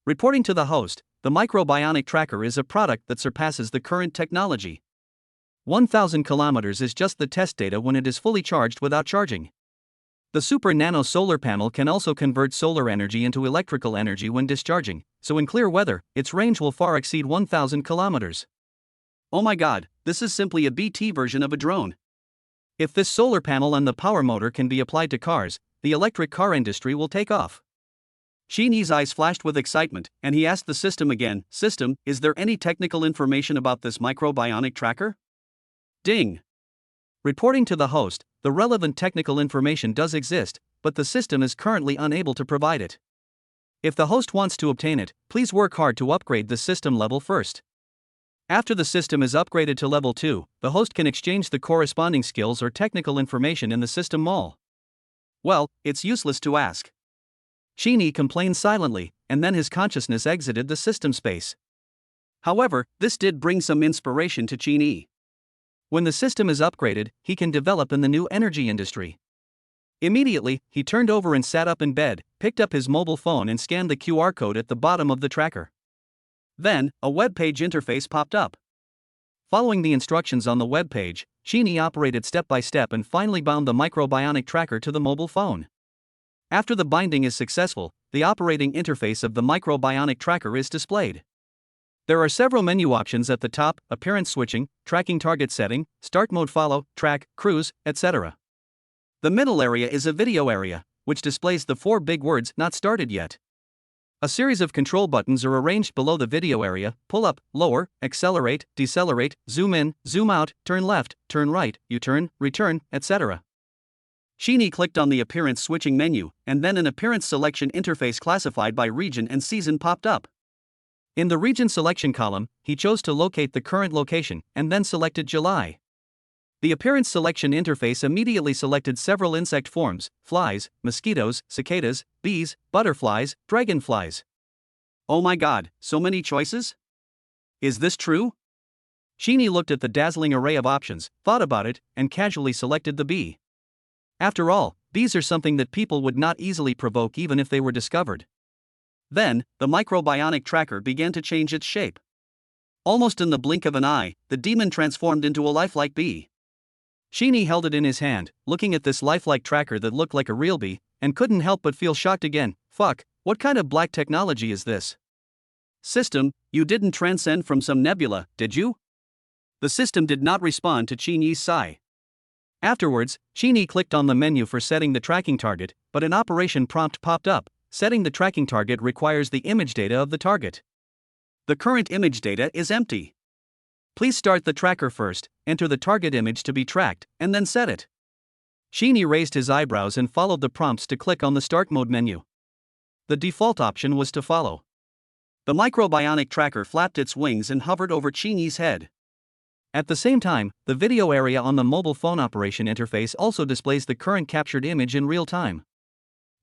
Speaker 1: Reporting to the host, the microbionic tracker is a product that surpasses the current technology. 1,000 kilometers is just the test data when it is fully charged without charging. The super nano solar panel can also convert solar energy into electrical energy when discharging, so in clear weather, its range will far exceed 1,000 kilometers. Oh my god, this is simply a BT version of a drone. If this solar panel and the power motor can be applied to cars, the electric car industry will take off. Sheeny's eyes flashed with excitement, and he asked the system again, is there any technical information about this microbionic tracker? Ding! Reporting to the host, the relevant technical information does exist, but the system is currently unable to provide it. If the host wants to obtain it, please work hard to upgrade the system level first. After the system is upgraded to level 2, the host can exchange the corresponding skills or technical information in the system mall. Well, it's useless to ask. Sheeny complained silently, and then his consciousness exited the system space. However, this did bring some inspiration to Sheeny. When the system is upgraded, he can develop in the new energy industry. Immediately, he turned over and sat up in bed, picked up his mobile phone and scanned the QR code at the bottom of the tracker. Then, a web page interface popped up. Following the instructions on the web page, Sheeny operated step by step and finally bound the microbionic tracker to the mobile phone. After the binding is successful, the operating interface of the microbionic tracker is displayed. There are several menu options at the top: appearance switching, tracking target setting, start mode, follow, track, cruise, etc. The middle area is a video area, which displays the 4 big words "not started yet." A series of control buttons are arranged below the video area: pull up, lower, accelerate, decelerate, zoom in, zoom out, turn left, turn right, U-turn, return, etc. Sheeny clicked on the appearance switching menu, and then an appearance selection interface classified by region and season popped up. In the region selection column, he chose to locate the current location, and then selected July. The appearance selection interface immediately selected several insect forms: flies, mosquitoes, cicadas, bees, butterflies, dragonflies. Oh my god, so many choices? Is this true? Sheeny looked at the dazzling array of options, thought about it, and casually selected the bee. After all, bees are something that people would not easily provoke even if they were discovered. Then, the microbionic tracker began to change its shape. Almost in the blink of an eye, the demon transformed into a lifelike bee. Sheeny held it in his hand, looking at this lifelike tracker that looked like a real bee, and couldn't help but feel shocked again. Fuck, what kind of black technology is this? System, you didn't transcend from some nebula, did you? The system did not respond to Sheeny's sigh. Afterwards, Sheeny clicked on the menu for setting the tracking target, but an operation prompt popped up. setting the tracking target requires the image data of the target.
Speaker 2: The current image data is empty.
Speaker 1: Please start the tracker first, enter the target image to be tracked, and then set it. Sheeny raised his eyebrows and followed the prompts to click on the Start Mode menu. The default option was to follow.
Speaker 2: The microbionic tracker flapped its wings and hovered over Cheeny's head.
Speaker 1: At the same time, the video area on the mobile phone operation interface also displays the current captured image in real time.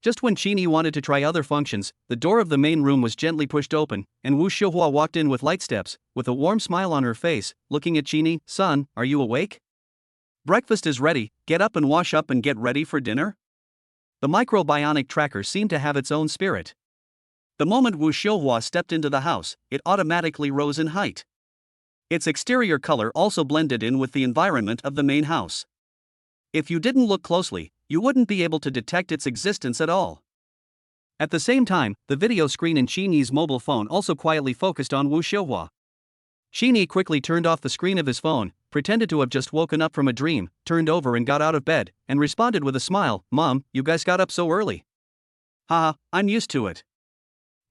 Speaker 1: Just when Cheeny wanted to try other functions, the door of the main room was gently pushed open, and Wu Xiuhua walked in with light steps, with a warm smile on her face, looking at Cheeny. "Son, are you awake? Breakfast is ready, get up and wash up and get ready for dinner?" The microbionic tracker seemed to have its own spirit.
Speaker 2: The moment Wu Xiuhua stepped into the house, it automatically rose in height. Its exterior color also blended in with the environment of the main house. If you didn't look closely, you wouldn't be able to detect its existence at all.
Speaker 1: At the same time, the video screen in Cheeny's mobile phone also quietly focused on Wu Xiuhua. Cheeny quickly turned off the screen of his phone, pretended to have just woken up from a dream, turned over and got out of bed, and responded with a smile, "Mom, you guys got up so early."
Speaker 2: "Haha, I'm used to it.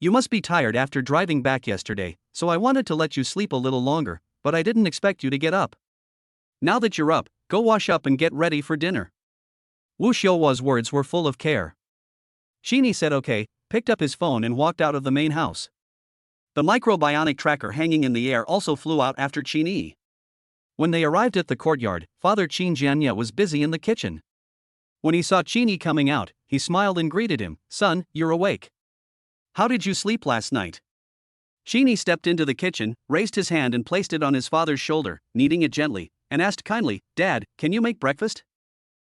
Speaker 1: You must be tired after driving back yesterday, so I wanted to let you sleep a little longer, but I didn't expect you to get up. Now that you're up, go wash up and get ready for dinner." Wu Xiuhua's words were full of care. Cheeny said okay, picked up his phone and walked out of the main house.
Speaker 2: The microbionic tracker hanging in the air also flew out after Cheeny.
Speaker 1: When they arrived at the courtyard, Father Qin Jianye was busy in the kitchen. When he saw Cheeny coming out, he smiled and greeted him. "Son, you're awake. How did you sleep last night?"
Speaker 2: Cheeny stepped into the kitchen, raised his hand and placed it on his father's shoulder, kneading it gently, and asked kindly, "Dad, can you make breakfast?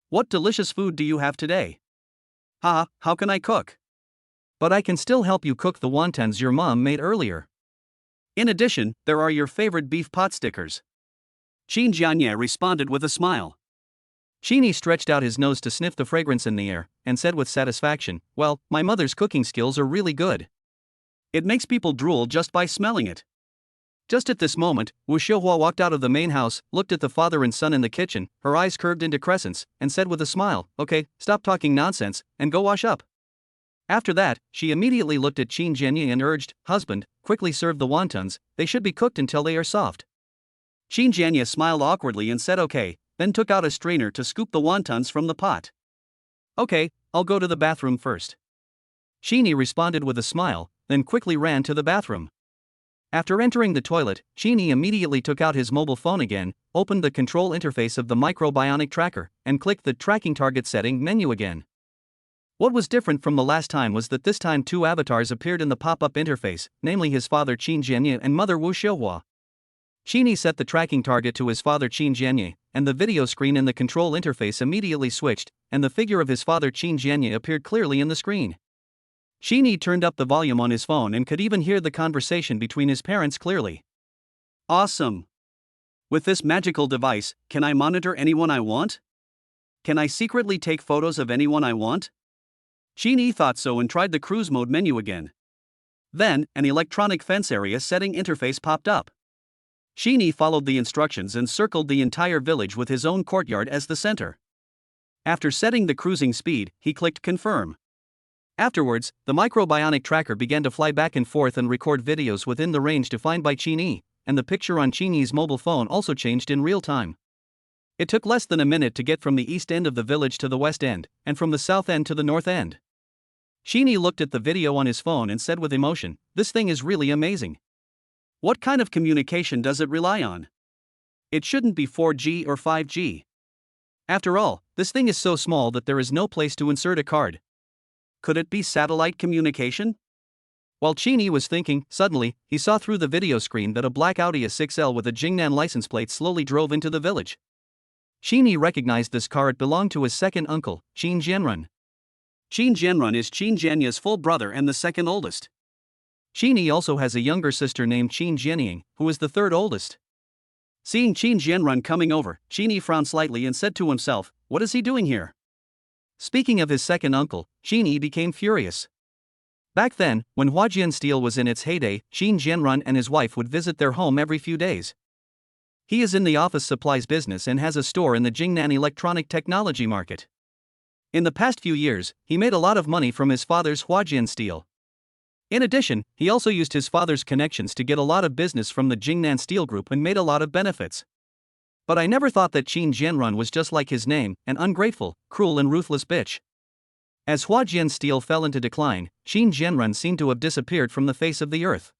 Speaker 2: What delicious food do you have today?"
Speaker 1: "Haha, how can I cook? But I can still help you cook the wontons your mom made earlier.
Speaker 2: In addition, there are your favorite beef pot stickers." Qin Jianye responded with a smile.
Speaker 1: Cheeny stretched out his nose to sniff the fragrance in the air, and said with satisfaction, "Well, my mother's cooking skills are really good.
Speaker 2: It makes people drool just by smelling it."
Speaker 1: Just at this moment, Wu Xiuhua walked out of the main house, looked at the father and son in the kitchen, her eyes curved into crescents, and said with a smile, "Okay, stop talking nonsense, and go wash up." After that, she immediately looked at Qin Jianye and urged, "Husband, quickly serve the wontons, they should be cooked until they are soft."
Speaker 2: Qin Jianye smiled awkwardly and said okay, then took out a strainer to scoop the wontons from the pot.
Speaker 1: "Okay, I'll go to the bathroom first." Cheeny responded with a smile, then quickly ran to the bathroom. After entering the toilet, Cheeny immediately took out his mobile phone again, opened the control interface of the microbionic tracker, and clicked the tracking target setting menu again. What was different from the last time was that this time two avatars appeared in the pop-up interface, namely his father Qin Jianye and mother Wu Xiuhua. Cheeny set the tracking target to his father Qin Jianye, and the video screen in the control interface immediately switched, and the figure of his father Qin Jianye appeared clearly in the screen. Cheeny turned up the volume on his phone and could even hear the conversation between his parents clearly.
Speaker 2: "Awesome! With this magical device, can I monitor anyone I want? Can I secretly take photos of anyone I want?" Cheeny thought so and tried the cruise mode menu again. Then, an electronic fence area setting interface popped up. Cheeny followed the instructions and circled the entire village with his own courtyard as the center. After setting the cruising speed, he clicked confirm. Afterwards, the microbionic tracker began to fly back and forth and record videos within the range defined by Cheeny, and the picture on Cheeny's mobile phone also changed in real time. It took less than a minute to get from the east end of the village to the west end, and from the south end to the north end. Cheeny looked at the video on his phone and said with emotion, "This thing is really amazing. What kind of communication does it rely on? It shouldn't be 4G or 5G. After all, this thing is so small that there is no place to insert a card. Could it be satellite communication?" While Cheeny was thinking, suddenly, he saw through the video screen that a black Audi A6L with a Jingnan license plate slowly drove into the village. Cheeny recognized this car. It belonged to his second uncle, Qin Jianrun. Qin Jianrun is Qin Jianye's full brother and the second oldest.
Speaker 1: Cheeny also has a younger sister named Qin Jianying, who is the third oldest.
Speaker 2: Seeing Qin Jianrun coming over, Cheeny frowned slightly and said to himself, "What is he doing here?"
Speaker 1: Speaking of his second uncle, Cheeny became furious. Back then, when Huajian Steel was in its heyday, Qin Jianrun and his wife would visit their home every few days. He is in the office supplies business and has a store in the Jingnan electronic technology market. In the past few years, he made a lot of money from his father's Huajian steel. In addition, he also used his father's connections to get a lot of business from the Jingnan Steel Group and made a lot of benefits. But I never thought that Qin Jianrun was just like his name, an ungrateful, cruel and ruthless bitch. As Huajian Steel fell into decline, Qin Jianrun seemed to have disappeared from the face of the earth.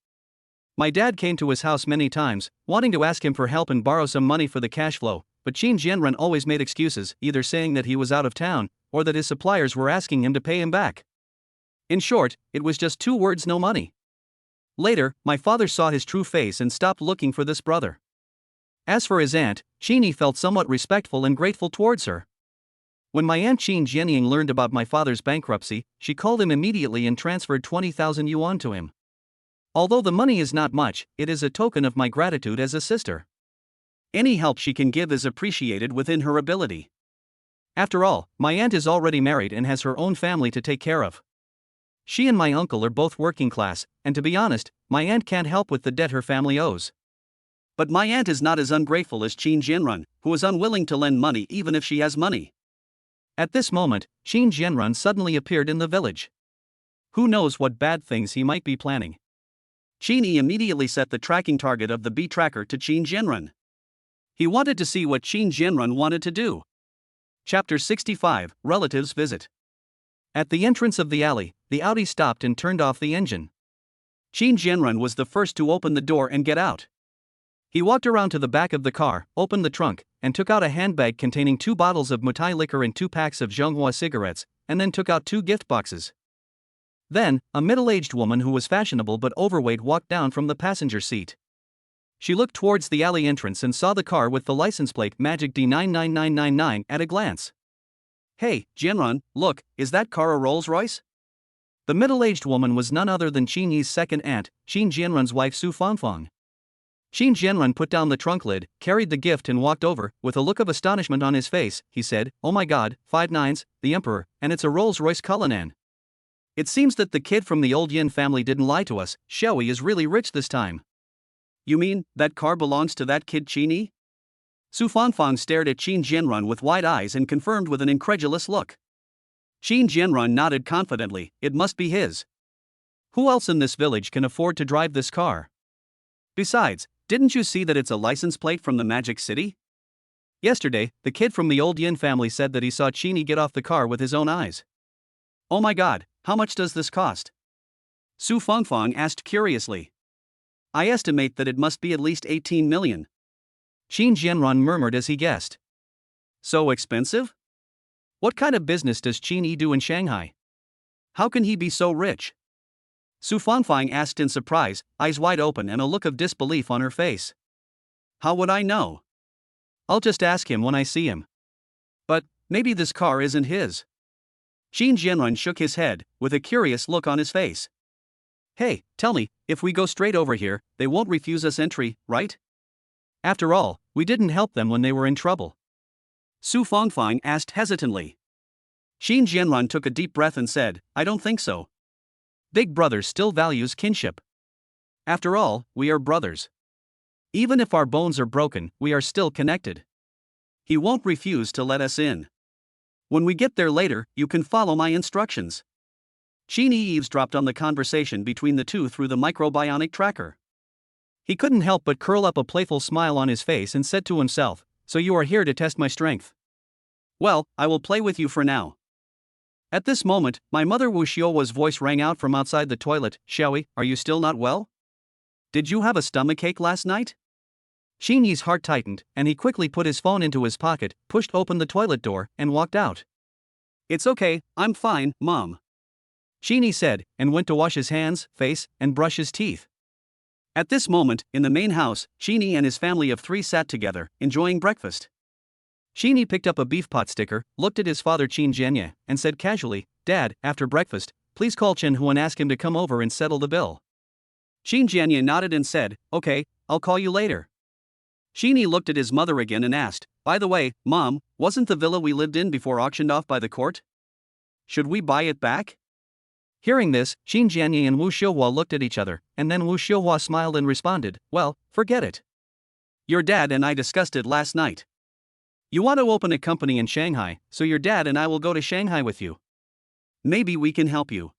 Speaker 1: My dad came to his house many times, wanting to ask him for help and borrow some money for the cash flow, but Qin Jianrun always made excuses, either saying that he was out of town, or that his suppliers were asking him to pay him back. In short, it was just 2 words: no money. Later, my father saw his true face and stopped looking for this brother. As for his aunt, Qini felt somewhat respectful and grateful towards her. When my aunt Qin Jianying learned about my father's bankruptcy, she called him immediately and transferred 20,000 yuan to him. Although the money is not much, it is a token of my gratitude as a sister. Any help she can give is appreciated within her ability. After all, my aunt is already married and has her own family to take care of. She and my uncle are both working class, and to be honest, my aunt can't help with the debt her family owes. But my aunt is not as ungrateful as Qin Jianrun, who is unwilling to lend money even if she has money. At this moment, Qin Jianrun suddenly appeared in the village. Who knows what bad things he might be planning. Qin Yi immediately set the tracking target of the bee tracker to Qin Jianrun. He wanted to see what Qin Jianrun wanted to do. Chapter 65, Relatives Visit. At the entrance of the alley, the Audi stopped and turned off the engine. Qin Jianrun was the first to open the door and get out. He walked around to the back of the car, opened the trunk, and took out a handbag containing 2 bottles of Mutai liquor and 2 packs of Zhonghua cigarettes, and then took out 2 gift boxes. Then, a middle-aged woman who was fashionable but overweight walked down from the passenger seat. She looked towards the alley entrance and saw the car with the license plate Magic D99999 at a glance. "Hey, Jianrun, look, is that car a Rolls-Royce?" The middle-aged woman was none other than Qin Yi's second aunt, Qin Jianrun's wife Su Fangfang. Qin Jianrun put down the trunk lid, carried the gift and walked over. With a look of astonishment on his face, he said, "Oh my god, 5 nines, the Emperor, and it's a Rolls-Royce Cullinan. It seems that the kid from the old Yin family didn't lie to us. Xiaoyi is really rich this time." "You mean, that car belongs to that kid Qin Yi?" Su Fangfang stared at Qin Jianrun with wide eyes and confirmed with an incredulous look. Qin Jianrun nodded confidently, "It must be his. Who else in this village can afford to drive this car? Besides, didn't you see that it's a license plate from the Magic City? Yesterday, the kid from the old Yin family said that he saw Qini get off the car with his own eyes." "Oh my god, how much does this cost?" Su Fangfang asked curiously. "I estimate that it must be at least 18 million. Qin Jianrun murmured as he guessed. "So expensive? What kind of business does Qin Yi do in Shanghai? How can he be so rich?" Su Fangfang asked in surprise, eyes wide open and a look of disbelief on her face. "How would I know? I'll just ask him when I see him. But, maybe this car isn't his." Qin Jianrun shook his head, with a curious look on his face. "Hey, tell me, if we go straight over here, they won't refuse us entry, right? After all, we didn't help them when they were in trouble." Su Fangfang asked hesitantly. Qin Jianrun took a deep breath and said, "I don't think so. Big Brother still values kinship. After all, we are brothers. Even if our bones are broken, we are still connected. He won't refuse to let us in. When we get there later, you can follow my instructions." Qin Yi eavesdropped on the conversation between the two through the microbionic tracker. He couldn't help but curl up a playful smile on his face and said to himself, "So you are here to test my strength? Well, I will play with you for now." At this moment, my mother Wu Xiuowa's voice rang out from outside the toilet. "Xiaoyi, are you still not well? Did you have a stomachache last night?" Qin Yi's heart tightened, and he quickly put his phone into his pocket, pushed open the toilet door, and walked out. "It's okay, I'm fine, Mom," Qin Yi said, and went to wash his hands, face, and brush his teeth. At this moment, in the main house, Qin Yi and his family of 3 sat together, enjoying breakfast. Qin Yi picked up a beef pot sticker, looked at his father Qin Jianye, and said casually, "Dad, after breakfast, please call Chen Hu and ask him to come over and settle the bill." Qin Jianye nodded and said, "Okay, I'll call you later." Qin Yi looked at his mother again and asked, "By the way, Mom, wasn't the villa we lived in before auctioned off by the court? Should we buy it back?" Hearing this, Qin Jianye and Wu Xiuhua looked at each other, and then Wu Xiuhua smiled and responded, "Well, forget it. Your dad and I discussed it last night.
Speaker 2: You want to open a company in Shanghai, so your dad and I will go to Shanghai with you. Maybe we can help you.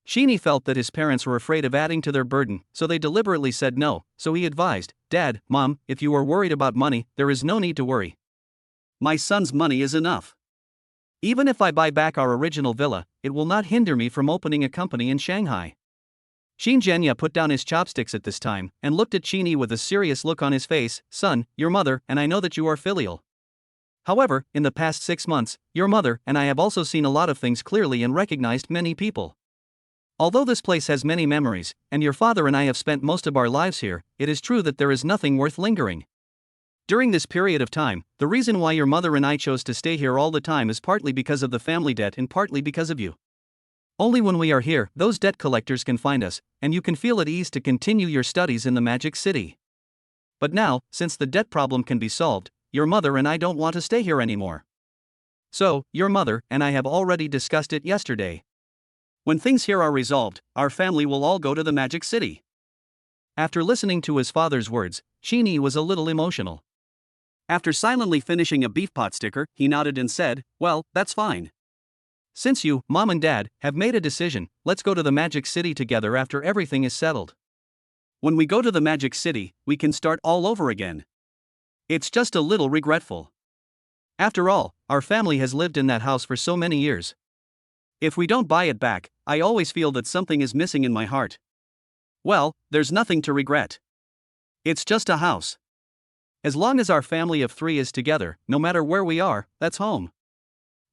Speaker 2: Sheeny felt that his parents were afraid of adding to their burden, so they deliberately said no, so he advised, Dad, Mom, if you are worried about money, there is no need to worry. My son's money is enough. Even if I buy back our original villa, it will not hinder me from opening a company in Shanghai. Xin Jianya put down his chopsticks at this time and looked at Sheeny with a serious look on his face. Son, your mother and I know that you are filial. However, in the past 6 months, your mother and I have also seen a lot of things clearly and recognized many people. Although this place has many memories, and your father and I have spent most of our lives here, it is true that there is nothing worth lingering. During this period of time, the reason why your mother and I chose to stay here all the time is partly because of the family debt and partly because of you. Only when we are here, those debt collectors can find us, and you can feel at ease to continue your studies in the Magic City. But now, since the debt problem can be solved, your mother and I don't want to stay here anymore. So, your mother and I have already discussed it yesterday. When things here are resolved, our family will all go to the Magic City. After listening to his father's words, Sheeny was a little emotional. After silently finishing a beef pot sticker, he nodded and said, well, that's fine. Since you, Mom and Dad, have made a decision, let's go to the Magic City together after everything is settled. When we go to the Magic City, we can start all over again. It's just a little regretful. After all, our family has lived in that house for so many years. If we don't buy it back, I always feel that something is missing in my heart. Well, there's nothing to regret. It's just a house. As long as our family of 3 is together, no matter where we are, that's home.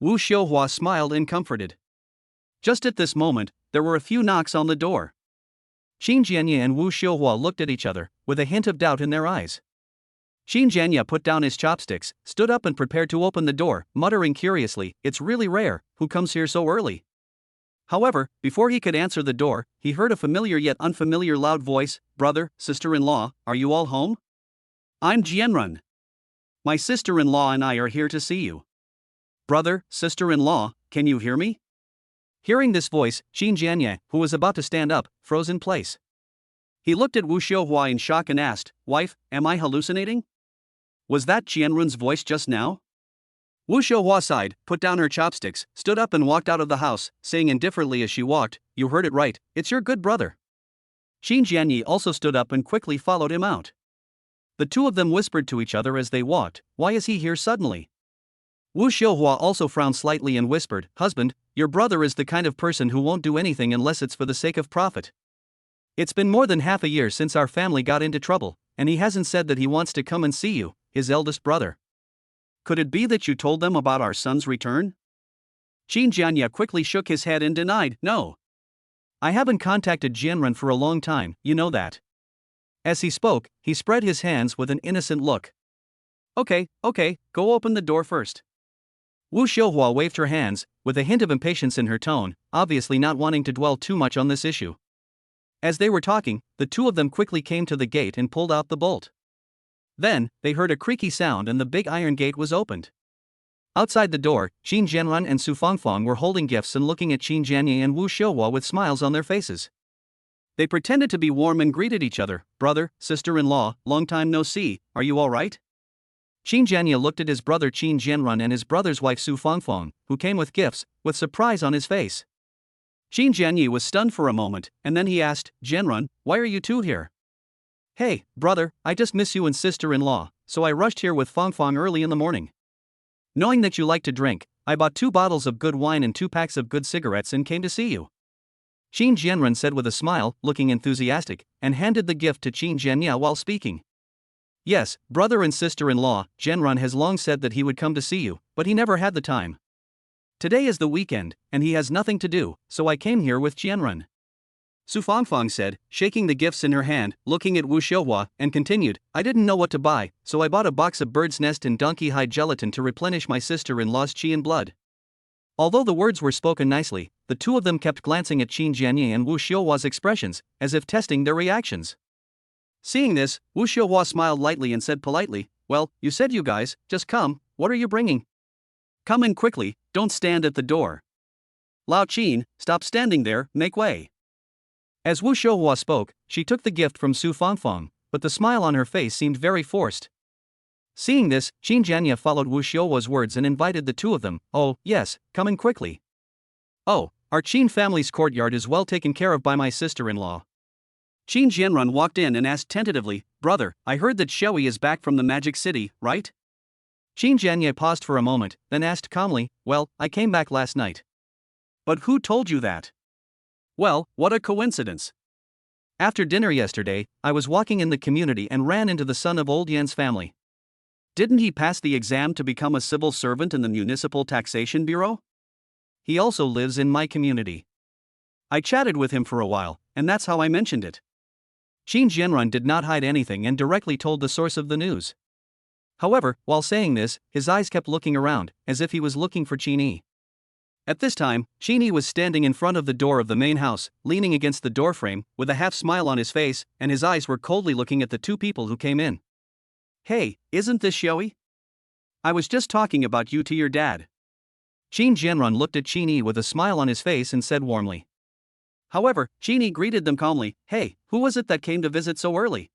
Speaker 2: Wu Xiuhua smiled and comforted. Just at this moment, there were a few knocks on the door. Xin Jianya and Wu Xiuhua looked at each other, with a hint of doubt in their eyes. Xin Jianya put down his chopsticks, stood up and prepared to open the door, muttering curiously, it's really rare, who comes here so early? However, before he could answer the door, he heard a familiar yet unfamiliar loud voice, brother, sister-in-law, are you all home? I'm Jianrun. My sister-in-law and I are here to see you. Brother, sister-in-law, can you hear me? Hearing this voice, Xin Jianya, who was about to stand up, froze in place. He looked at Wu Xiuhua in shock and asked, wife, am I hallucinating? Was that Jianrun's voice just now? Wu Xiuhua sighed, put down her chopsticks, stood up and walked out of the house, saying indifferently as she walked, you heard it right, it's your good brother. Xin Jianyi also stood up and quickly followed him out. The two of them whispered to each other as they walked, why is he here suddenly? Wu Xiuhua also frowned slightly and whispered, husband, your brother is the kind of person who won't do anything unless it's for the sake of profit. It's been more than half a year since our family got into trouble, and he hasn't said that he wants to come and see you, his eldest brother. Could it be that you told them about our son's return? Xin Jianya quickly shook his head and denied, no. I haven't contacted Jianren for a long time, you know that. As he spoke, he spread his hands with an innocent look. Okay, go open the door first. Wu Xiuhua waved her hands, with a hint of impatience in her tone, obviously not wanting to dwell too much on this issue. As they were talking, the two of them quickly came to the gate and pulled out the bolt. Then, they heard a creaky sound and the big iron gate was opened. Outside the door, Xin Jianran and Su Fangfang were holding gifts and looking at Xin Jianye and Wu Xiuhua with smiles on their faces. They pretended to be warm and greeted each other, brother, sister-in-law, long time no see, are you all right? Xin Jianye looked at his brother Xin Jianran and his brother's wife Su Fangfang, who came with gifts, with surprise on his face. Xin Jianye was stunned for a moment, and then he asked, Jianran, why are you two here? Hey, brother, I just miss you and sister-in-law, so I rushed here with Fangfang early in the morning. Knowing that you like to drink, I bought 2 bottles of good wine and 2 packs of good cigarettes and came to see you. Xin Jianran said with a smile, looking enthusiastic, and handed the gift to Xin Jianya while speaking. Yes, brother and sister-in-law, Jianran has long said that he would come to see you, but he never had the time. Today is the weekend, and he has nothing to do, so I came here with Jianran. Su Fangfang said, shaking the gifts in her hand, looking at Wu Xiuhua, and continued, I didn't know what to buy, so I bought a box of bird's nest and donkey hide gelatin to replenish my sister-in-law's qi and blood. Although the words were spoken nicely, the two of them kept glancing at Xin Jianye and Wu Xiuhua's expressions, as if testing their reactions. Seeing this, Wu Xiuhua smiled lightly and said politely, well, you said you guys, just come, what are you bringing? Come in quickly, don't stand at the door. Lao Qin, stop standing there, make way. As Wu Xiuhua spoke, she took the gift from Su Fangfang, but the smile on her face seemed very forced.
Speaker 1: Seeing this, Qin Jianya followed Wu Xiuohua's words and invited the two of them. Oh, yes, come in quickly. Oh, our Qin family's courtyard is well taken care of by my sister-in-law. Qin Jianrun walked in and asked tentatively, Brother, I heard that Xiaoyi is back from the Magic City, right? Qin Jianya paused for a moment, then asked calmly, Well, I came back last night. But who told you that? Well, what a coincidence. After dinner yesterday, I was walking in the community and ran into the son of old Yan's family. Didn't he pass the exam to become a civil servant in the Municipal Taxation Bureau? He also lives in my community. I chatted with him for a while, and that's how I mentioned it. Qin Jianrun did not hide anything and directly told the source of the news. However, while saying this, his eyes kept looking around, as if he was looking for Qin Yi. At this time, Qin Yi was standing in front of the door of the main house, leaning against the doorframe, with a half smile on his face, and his eyes were coldly looking at the two people who came in. Hey, isn't this Xiaoyi? I was just talking about you to your dad. Qin Jianrun looked at Qin Yi with a smile on his face and said warmly. However, Qin Yi greeted them calmly, Hey, who was it that came to visit so early?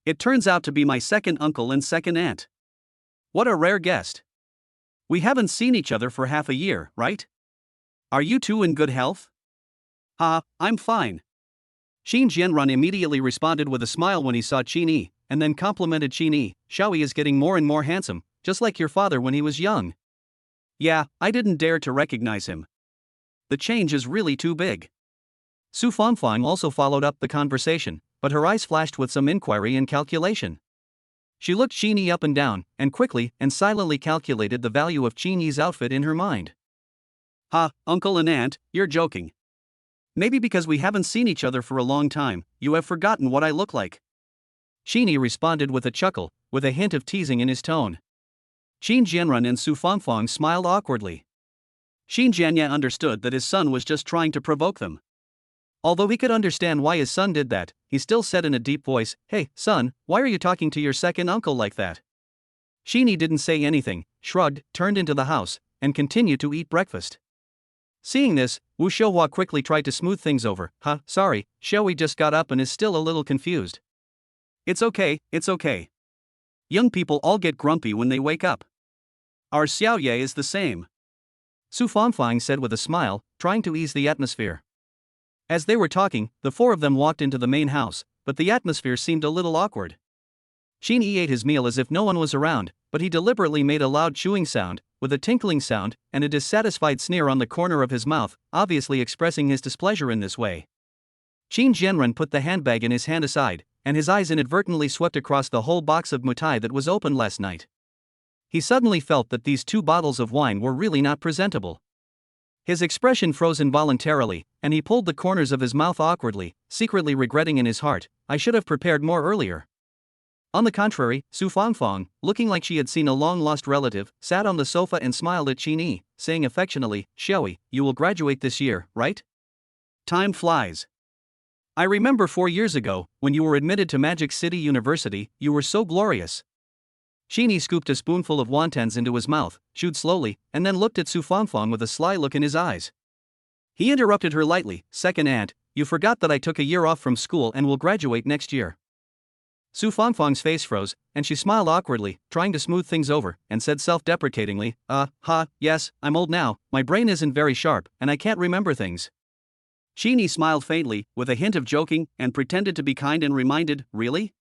Speaker 1: It turns out to be my second uncle and second aunt. What a rare guest. We haven't seen each other for half a year, right? Are you two in good health? I'm fine. Qin Jianrun immediately responded with a smile when he saw Qin Yi, and then complimented Qin Yi, Xiaoyi is getting more and more handsome, just like your father when he was young. Yeah, I didn't dare to recognize him. The change is really too big. Su Fangfang also followed up the conversation, but her eyes flashed with some inquiry and calculation. She looked Qin Yi up and down, and quickly and silently calculated the value of Qin Yi's outfit in her mind. Uncle and aunt, you're joking. Maybe because we haven't seen each other for a long time, you have forgotten what I look like. Qin Yi responded with a chuckle, with a hint of teasing in his tone. Qin Jianrun and Su Fangfang smiled awkwardly. Qin Jianya understood that his son was just trying to provoke them. Although he could understand why his son did that, he still said in a deep voice, Hey, son, why are you talking to your second uncle like that? Qin Yi didn't say anything, shrugged, turned into the house, and continued to eat breakfast. Seeing this, Wu Xiuohua quickly tried to smooth things over. Sorry, Xiaoyi just got up and is still a little confused. It's okay. Young people all get grumpy when they wake up. Our Xiaoye is the same. Su Fangfang said with a smile, trying to ease the atmosphere. As they were talking, the four of them walked into the main house, but the atmosphere seemed a little awkward. Qin Yi ate his meal as if no one was around, but he deliberately made a loud chewing sound, with a tinkling sound, and a dissatisfied sneer on the corner of his mouth, obviously expressing his displeasure in this way. Qin Jianrun put the handbag in his hand aside, and his eyes inadvertently swept across the whole box of mutai that was opened last night. He suddenly felt that these 2 bottles of wine were really not presentable. His expression froze involuntarily, and he pulled the corners of his mouth awkwardly, secretly regretting in his heart, I should have prepared more earlier. On the contrary, Su Fangfang, looking like she had seen a long-lost relative, sat on the sofa and smiled at Qin Yi, saying affectionately, Xiaoyi, you will graduate this year, right? Time flies. I remember 4 years ago, when you were admitted to Magic City University, you were so glorious. Qin Yi scooped a spoonful of wontons into his mouth, chewed slowly, and then looked at Su Fangfang with a sly look in his eyes. He interrupted her lightly, Second aunt, you forgot that I took a year off from school and will graduate next year. Su Fangfang's face froze, and she smiled awkwardly, trying to smooth things over, and said self-deprecatingly, yes, I'm old now, my brain isn't very sharp, and I can't remember things. Qin Yi smiled faintly, with a hint of joking, and pretended to be kind and reminded, Really?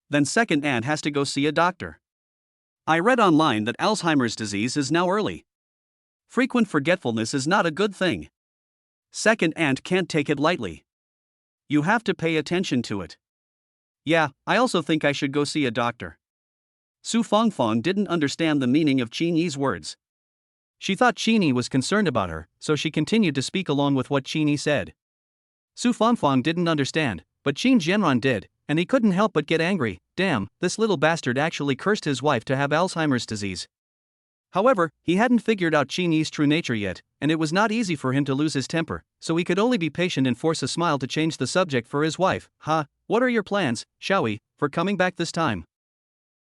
Speaker 1: Then second aunt has to go see a doctor. I read online that Alzheimer's disease is now early. Frequent forgetfulness is not a good thing. Second aunt can't take it lightly. You have to pay attention to it. Yeah, I also think I should go see a doctor. Su Fangfang didn't understand the meaning of Qin Yi's words. She thought Qin Yi was concerned about her, so she continued to speak along with what Qin Yi said. Su Fangfang didn't understand, but Qin Jianrun did, and he couldn't help but get angry. Damn, this little bastard actually cursed his wife to have Alzheimer's disease. However, he hadn't figured out Qin Yi's true nature yet, and it was not easy for him to lose his temper, so he could only be patient and force a smile to change the subject for his wife. What are your plans, Xiaoyi, for coming back this time?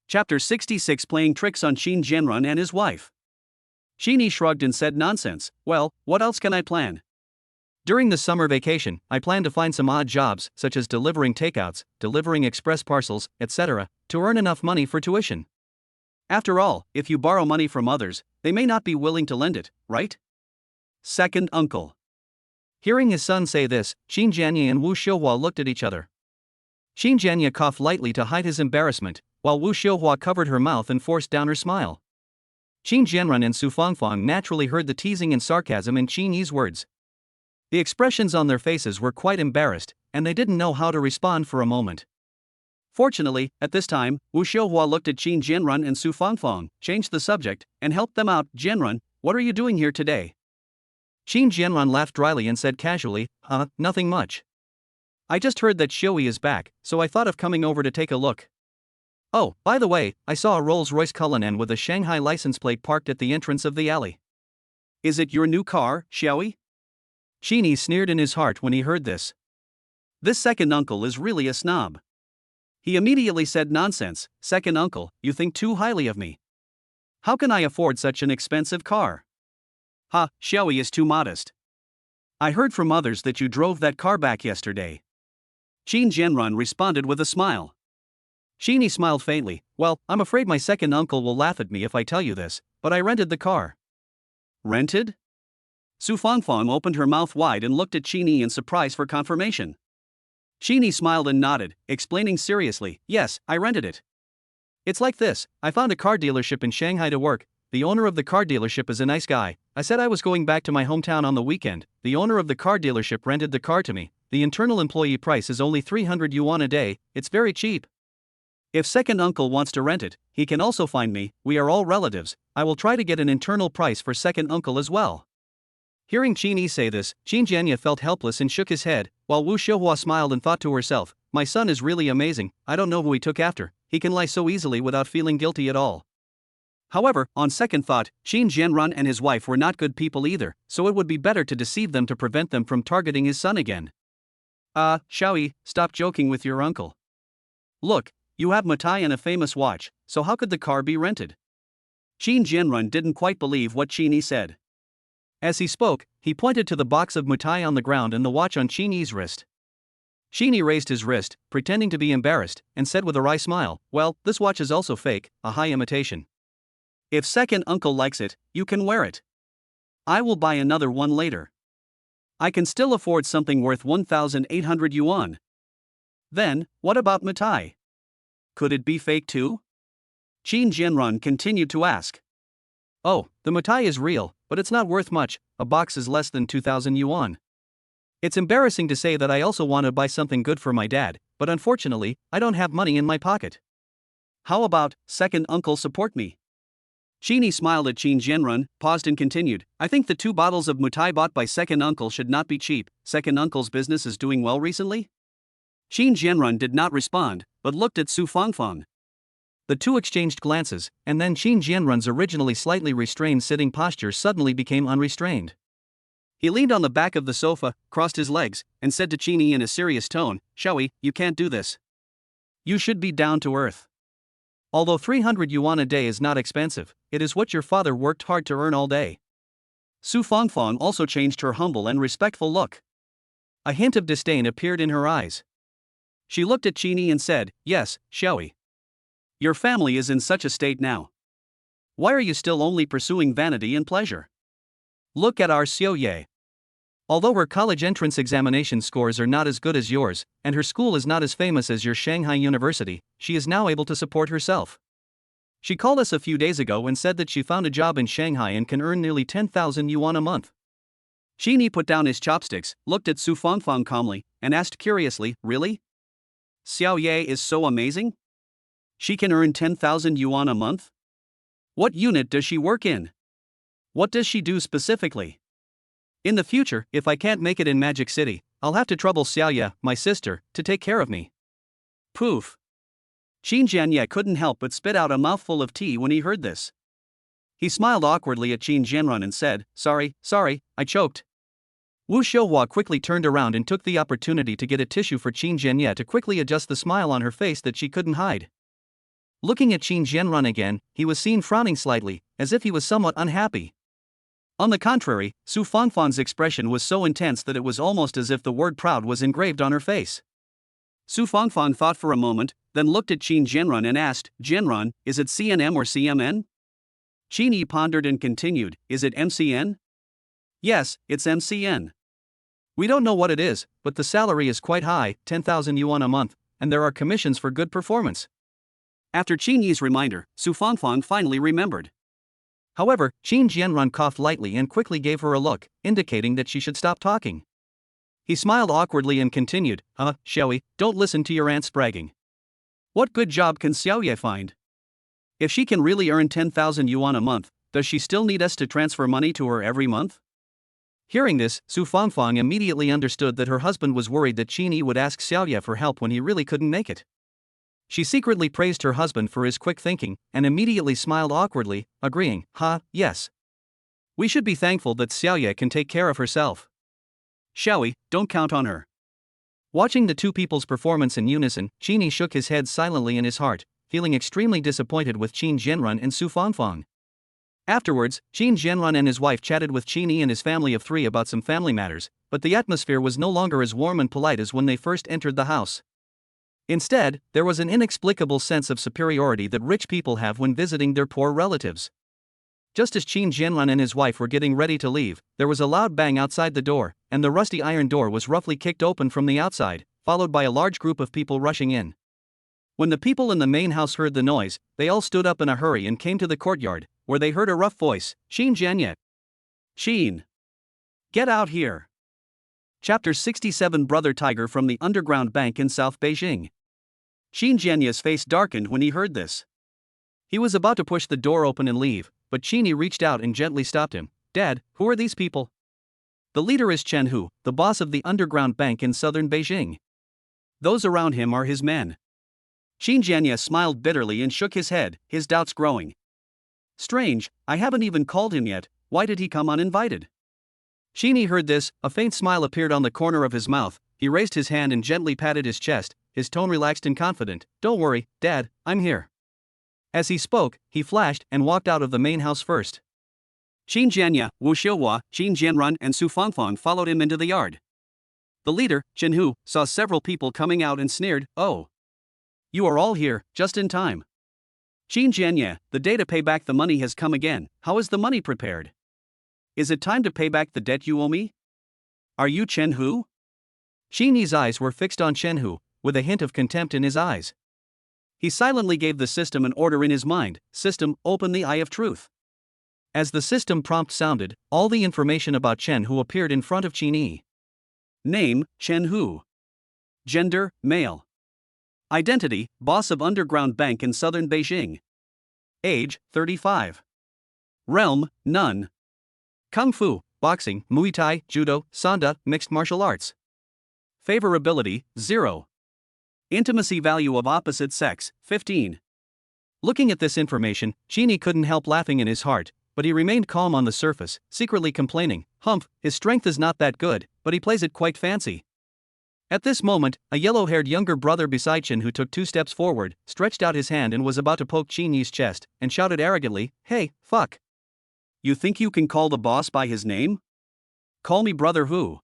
Speaker 1: Chapter 66 Playing Tricks on Qin Jianrun and his wife. Qin Yi shrugged and said nonsense, well, what else can I plan? During the summer vacation, I plan to find some odd jobs, such as delivering takeouts, delivering express parcels, etc., to earn enough money for tuition.
Speaker 2: After all, if you borrow money from others, they may not be willing to lend it, right? Second uncle.
Speaker 1: Hearing his son say this, Qin Jianye and Wu Xiuhua looked at each other. Qin Jianye coughed lightly to hide his embarrassment, while Wu Xiuhua covered her mouth and forced down her smile. Qin Jianrun and Su Fangfang naturally heard the teasing and sarcasm in Qin Yi's words. The expressions on their faces were quite embarrassed, and they didn't know how to respond for a moment. Fortunately, at this time, Wu Xiuhua looked at Qin Jianrun and Su Fangfang, changed the subject, and helped them out. Jianrun, what are you doing here today? Qin Jianrun laughed dryly and said casually, nothing much. I just heard that Xiui is back, so I thought of coming over to take a look. Oh, by the way, I saw a Rolls-Royce Cullinan with a Shanghai license plate parked at the entrance of the alley.
Speaker 2: Is it your new car, Xiaoyi?
Speaker 1: Qin Yi sneered in his heart when he heard this.
Speaker 2: This second uncle is really a snob. He immediately said, nonsense, second uncle, you think too highly of me. How can I afford such an expensive car? Ha, Xiaoyi is too modest. I heard from others that you drove that car back yesterday. Qin Jianrun responded with a smile.
Speaker 1: Qin Yi smiled faintly. Well, I'm afraid my second uncle will laugh at me if I tell you this, but I rented the car.
Speaker 2: Rented? Su Fangfang opened her mouth wide and looked at Qin Yi in surprise for confirmation. Qin Yi smiled and nodded, explaining seriously, yes, I rented it. It's like this, I found a car dealership in Shanghai to work. The owner of the car dealership is a nice guy. I said I was going back to my hometown on the weekend. The owner of the car dealership rented the car to me. The internal employee price is only 300 yuan a day, it's very cheap. If second uncle wants to rent it, he can also find me, we are all relatives. I will try to get an internal price for second uncle as well. Hearing Qin Yi say this, Qin Jianye felt helpless and shook his head, while Wu Xiuhua smiled and thought to herself, my son is really amazing, I don't know who he took after, he can lie so easily without feeling guilty at all. However, on second thought, Qin Jianrun and his wife were not good people either, so it would be better to deceive them to prevent them from targeting his son again. Xiaoyi, stop joking with your uncle. Look, you have Matai and a famous watch, so how could the car be rented? Qin Jianrun didn't quite believe what Qin Yi said. As he spoke, he pointed to the box of Matai on the ground and the watch on Qin Yi's wrist. Qin Yi raised his wrist, pretending to be embarrassed, and said with a wry smile, well, this watch is also fake, a high imitation. If second uncle likes it, you can wear it. I will buy another one later. I can still afford something worth 1,800 yuan. Then, what about Matai? Could it be fake too? Qin Jianrun continued to ask. Oh, the Matai is real, but it's not worth much, a box is less than 2,000 yuan. It's embarrassing to say that I also want to buy something good for my dad, but unfortunately, I don't have money in my pocket. How about, second uncle support me? Qin Yi smiled at Qin Jianrun, paused and continued, I think the 2 bottles of Matai bought by second uncle should not be cheap, second uncle's business is doing well recently? Qin Jianrun did not respond, but looked at Su Fangfang. The two exchanged glances, and then Qin Jianrun's originally slightly restrained sitting posture suddenly became unrestrained. He leaned on the back of the sofa, crossed his legs, and said to Qin Yi in a serious tone, Xiaoyi, you can't do this. You should be down to earth. Although 300 yuan a day is not expensive, it is what your father worked hard to earn all day. Su Fangfang also changed her humble and respectful look. A hint of disdain appeared in her eyes. She looked at Qin Yi and said, yes, Xiaoyi. Your family is in such a state now. Why are you still only pursuing vanity and pleasure? Look at our Xiuye. Although her college entrance examination scores are not as good as yours, and her school is not as famous as your Shanghai University, she is now able to support herself. She called us a few days ago and said that she found a job in Shanghai and can earn nearly 10,000 yuan a month. Qin Yi put down his chopsticks, looked at Su Fangfang calmly, and asked curiously, really? Xiaoye is so amazing? She can earn 10,000 yuan a month? What unit does she work in? What does she do specifically? In the future, if I can't make it in Magic City, I'll have to trouble Xiaoye, my sister, to take care of me. Poof. Qin Jianye couldn't help but spit out a mouthful of tea when he heard this. He smiled awkwardly at Qin Jianrun and said, sorry, I choked. Wu Xiuhua quickly turned around and took the opportunity to get a tissue for Qin Jianye to quickly adjust the smile on her face that she couldn't hide. Looking at Qin Jianrun again, he was seen frowning slightly, as if he was somewhat unhappy. On the contrary, Su Fangfang's expression was so intense that it was almost as if the word proud was engraved on her face. Su Fangfang thought for a moment, then looked at Qin Jianrun and asked, Jianrun, is it CNM or CMN? Qin Yi pondered and continued, is it MCN?
Speaker 1: Yes, it's MCN. We don't know what it is, but the salary is quite high, 10,000 yuan a month, and there are commissions for good performance.
Speaker 2: After Qin Yi's reminder, Su Fangfang finally remembered.
Speaker 1: However, Qin Jianrun coughed lightly and quickly gave her a look, indicating that she should stop talking. He smiled awkwardly and continued, Xiaoyi, don't listen to your aunt's bragging. What good job can Xiaoye find? If she can really earn 10,000 yuan a month, does she still need us to transfer money to her every month? Hearing this, Su Fangfang immediately understood that her husband was worried that Qin Yi would ask Xiaoye for help when he really couldn't make it. She secretly praised her husband for his quick thinking, and immediately smiled awkwardly, agreeing, yes. We should be thankful that Xiaoye can take care of herself.
Speaker 2: Xiaoyi, don't count on her.
Speaker 1: Watching the two people's performance in unison, Qin Yi shook his head silently in his heart, feeling extremely disappointed with Qin Jianrun and Su Fangfang. Afterwards, Qin Jianrun and his wife chatted with Qin Yi and his family of three about some family matters, but the atmosphere was no longer as warm and polite as when they first entered the house. Instead, there was an inexplicable sense of superiority that rich people have when visiting their poor relatives. Just as Qin Jianrun and his wife were getting ready to leave, there was a loud bang outside the door, and the rusty iron door was roughly kicked open from the outside, followed by a large group of people rushing in. When the people in the main house heard the noise, they all stood up in a hurry and came to the courtyard, where they heard a rough voice, Qin Jianye.
Speaker 2: Qin. Get out here.
Speaker 1: Chapter 67 Brother Tiger from the Underground Bank in South Beijing.
Speaker 2: Qin Jianye's face darkened when he heard this.
Speaker 1: He was about to push the door open and leave, but Qin Yi reached out and gently stopped him. Dad, who are these people? The leader is Chen Hu, the boss of the underground bank in southern Beijing.
Speaker 2: Those around him are his men. Qin Jianye smiled bitterly and shook his head, his doubts growing. Strange, I haven't even called him yet, why did he come uninvited?
Speaker 1: Qin Yi heard this, a faint smile appeared on the corner of his mouth, he raised his hand and gently patted his chest, his tone relaxed and confident. Don't worry, Dad, I'm here. As he spoke, he flashed and walked out of the main house first.
Speaker 2: Qin Jianye, Wu Xiuhua, Qin Jianrun and Su Fangfang followed him into the yard. The leader, Chen Hu, saw several people coming out and sneered, Oh. You are all here, just in time. Qin Jianye, the day to pay back the money has come again, how is the money prepared? Is it time to pay back the debt you owe me? Are you Chen Hu?
Speaker 1: Qin Yi's eyes were fixed on Chen Hu, with a hint of contempt in his eyes. He silently gave the system an order in his mind, System, open the eye of truth. As the system prompt sounded, all the information about Chen Hu appeared in front of Qin Yi.
Speaker 2: Name, Chen Hu. Gender, male. Identity, boss of underground bank in southern Beijing. Age, 35. Realm, none.
Speaker 1: Kung Fu, boxing, Muay Thai, Judo, Sanda, mixed martial arts.
Speaker 2: Favorability, 0. Intimacy value of opposite sex, 15.
Speaker 1: Looking at this information, Qin Yi couldn't help laughing in his heart, but he remained calm on the surface, secretly complaining, Humph, his strength is not that good, but he plays it quite fancy. At this moment, a yellow-haired younger brother beside Chen Hu took 2 steps forward, stretched out his hand and was about to poke Qin Yi's chest, and shouted arrogantly, Hey, fuck.
Speaker 2: You think you can call the boss by his name? Call me Brother Hu.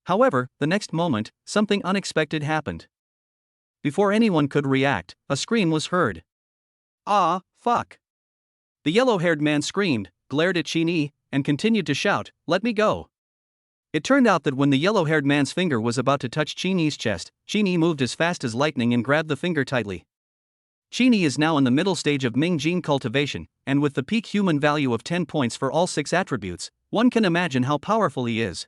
Speaker 1: However, the next moment, something unexpected happened. Before anyone could react, a scream was heard.
Speaker 2: Ah, fuck.
Speaker 1: The yellow-haired man screamed, glared at Qin Yi, and continued to shout, Let me go. It turned out that when the yellow-haired man's finger was about to touch Qin Yi's chest, Qin Yi moved as fast as lightning and grabbed the finger tightly. Qin Yi is now in the middle stage of Ming gene cultivation, and with the peak human value of 10 points for all 6 attributes, one can imagine how powerful he is.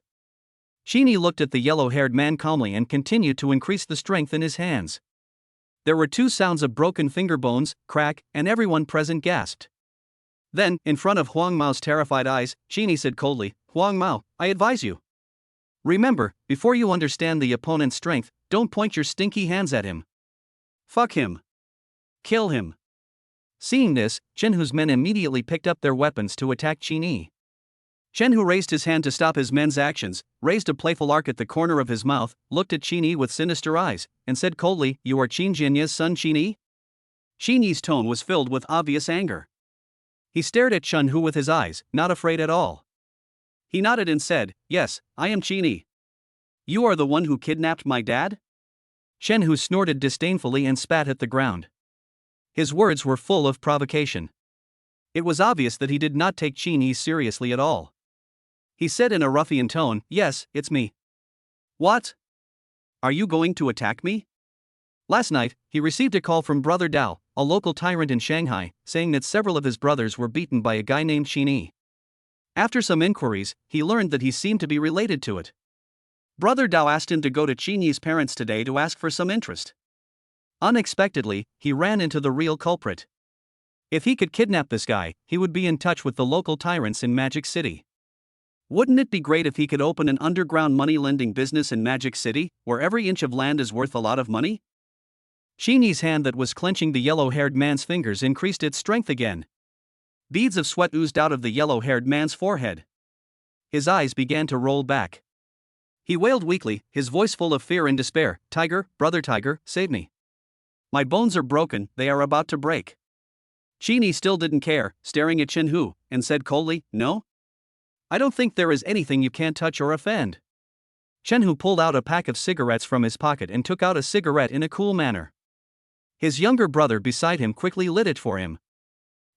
Speaker 1: Qin Yi looked at the yellow-haired man calmly and continued to increase the strength in his hands. There were 2 sounds of broken finger bones, crack, and everyone present gasped. Then, in front of Huang Mao's terrified eyes, Qin Yi said coldly, Huang Mao, I advise you. Remember, before you understand the opponent's strength, don't point your stinky hands at him.
Speaker 2: Fuck him. Kill him.
Speaker 1: Seeing this, Chen Hu's men immediately picked up their weapons to attack Qin Yi. Chen Hu raised his hand to stop his men's actions, raised a playful arc at the corner of his mouth, looked at Qin Yi with sinister eyes, and said coldly, You are Qin Jianye's son Qin Yi?
Speaker 2: Qin Yi's tone was filled with obvious anger.
Speaker 1: He stared at Chen Hu with his eyes, not afraid at all.
Speaker 2: He nodded and said, Yes, I am Qin Yi. You are the one who kidnapped my dad?
Speaker 1: Chen Hu snorted disdainfully and spat at the ground. His words were full of provocation. It was obvious that he did not take Qin Yi seriously at all. He said in a ruffian tone, "Yes, it's me." "What? Are you going to attack me?" Last night, he received a call from Brother Dao, a local tyrant in Shanghai, saying that several of his brothers were beaten by a guy named Qin Yi. After some inquiries, he learned that he seemed to be related to it. Brother Dao asked him to go to Qin Yi's parents today to ask for some interest. Unexpectedly, he ran into the real culprit. If he could kidnap this guy, he would be in touch with the local tyrants in Magic City. Wouldn't it be great if he could open an underground money-lending business in Magic City, where every inch of land is worth a lot of money? Qin Yi's hand that was clenching the yellow-haired man's fingers increased its strength again. Beads of sweat oozed out of the yellow-haired man's forehead. His eyes began to roll back. He wailed weakly, his voice full of fear and despair, "Tiger, brother Tiger, save me. My bones are broken, they are about to break." Qin Yi still didn't care, staring at Chen Hu, and said coldly, "No? I don't think there is anything you can't touch or offend." Chen Hu pulled out a pack of cigarettes from his pocket and took out a cigarette in a cool manner. His younger brother beside him quickly lit it for him.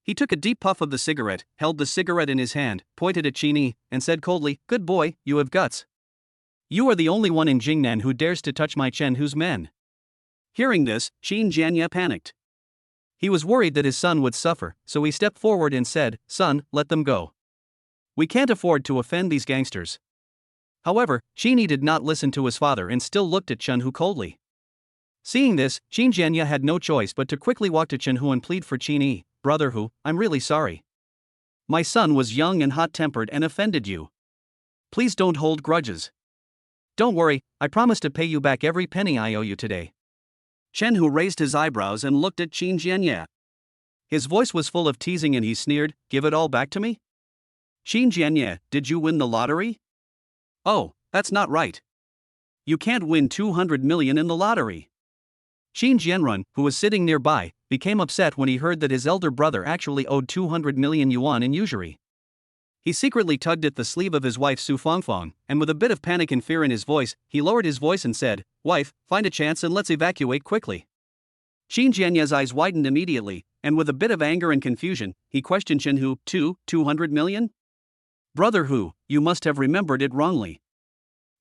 Speaker 1: He took a deep puff of the cigarette, held the cigarette in his hand, pointed at Qin Yi, and said coldly, "Good boy, you have guts. You are the only one in Jingnan who dares to touch my Chen Hu's men." Hearing this, Qin Jianye panicked. He was worried that his son would suffer, so he stepped forward and said, "Son, let them go. We can't afford to offend these gangsters." However, Qin Yi did not listen to his father and still looked at Chen Hu coldly. Seeing this, Qin Jianye had no choice but to quickly walk to Chen Hu and plead for Qin Yi, "Brother Hu, I'm really sorry. My son was young and hot-tempered and offended you. Please don't hold grudges. Don't worry, I promise to pay you back every penny I owe you today." Chen Hu raised his eyebrows and looked at Qin Jianye. His voice was full of teasing and he sneered, "Give it all back to me? Qin Jianye, did you win the lottery?" "Oh, that's not right. You can't win 200 million in the lottery." Qin Jianrun, who was sitting nearby, became upset when he heard that his elder brother actually owed 200 million yuan in usury. He secretly tugged at the sleeve of his wife Su Fangfang, and with a bit of panic and fear in his voice, he lowered his voice and said, "Wife, find a chance and let's evacuate quickly." Qin Jianye's eyes widened immediately, and with a bit of anger and confusion, he questioned Chen Hu, 200 million? "Brother Hu, you must have remembered it wrongly.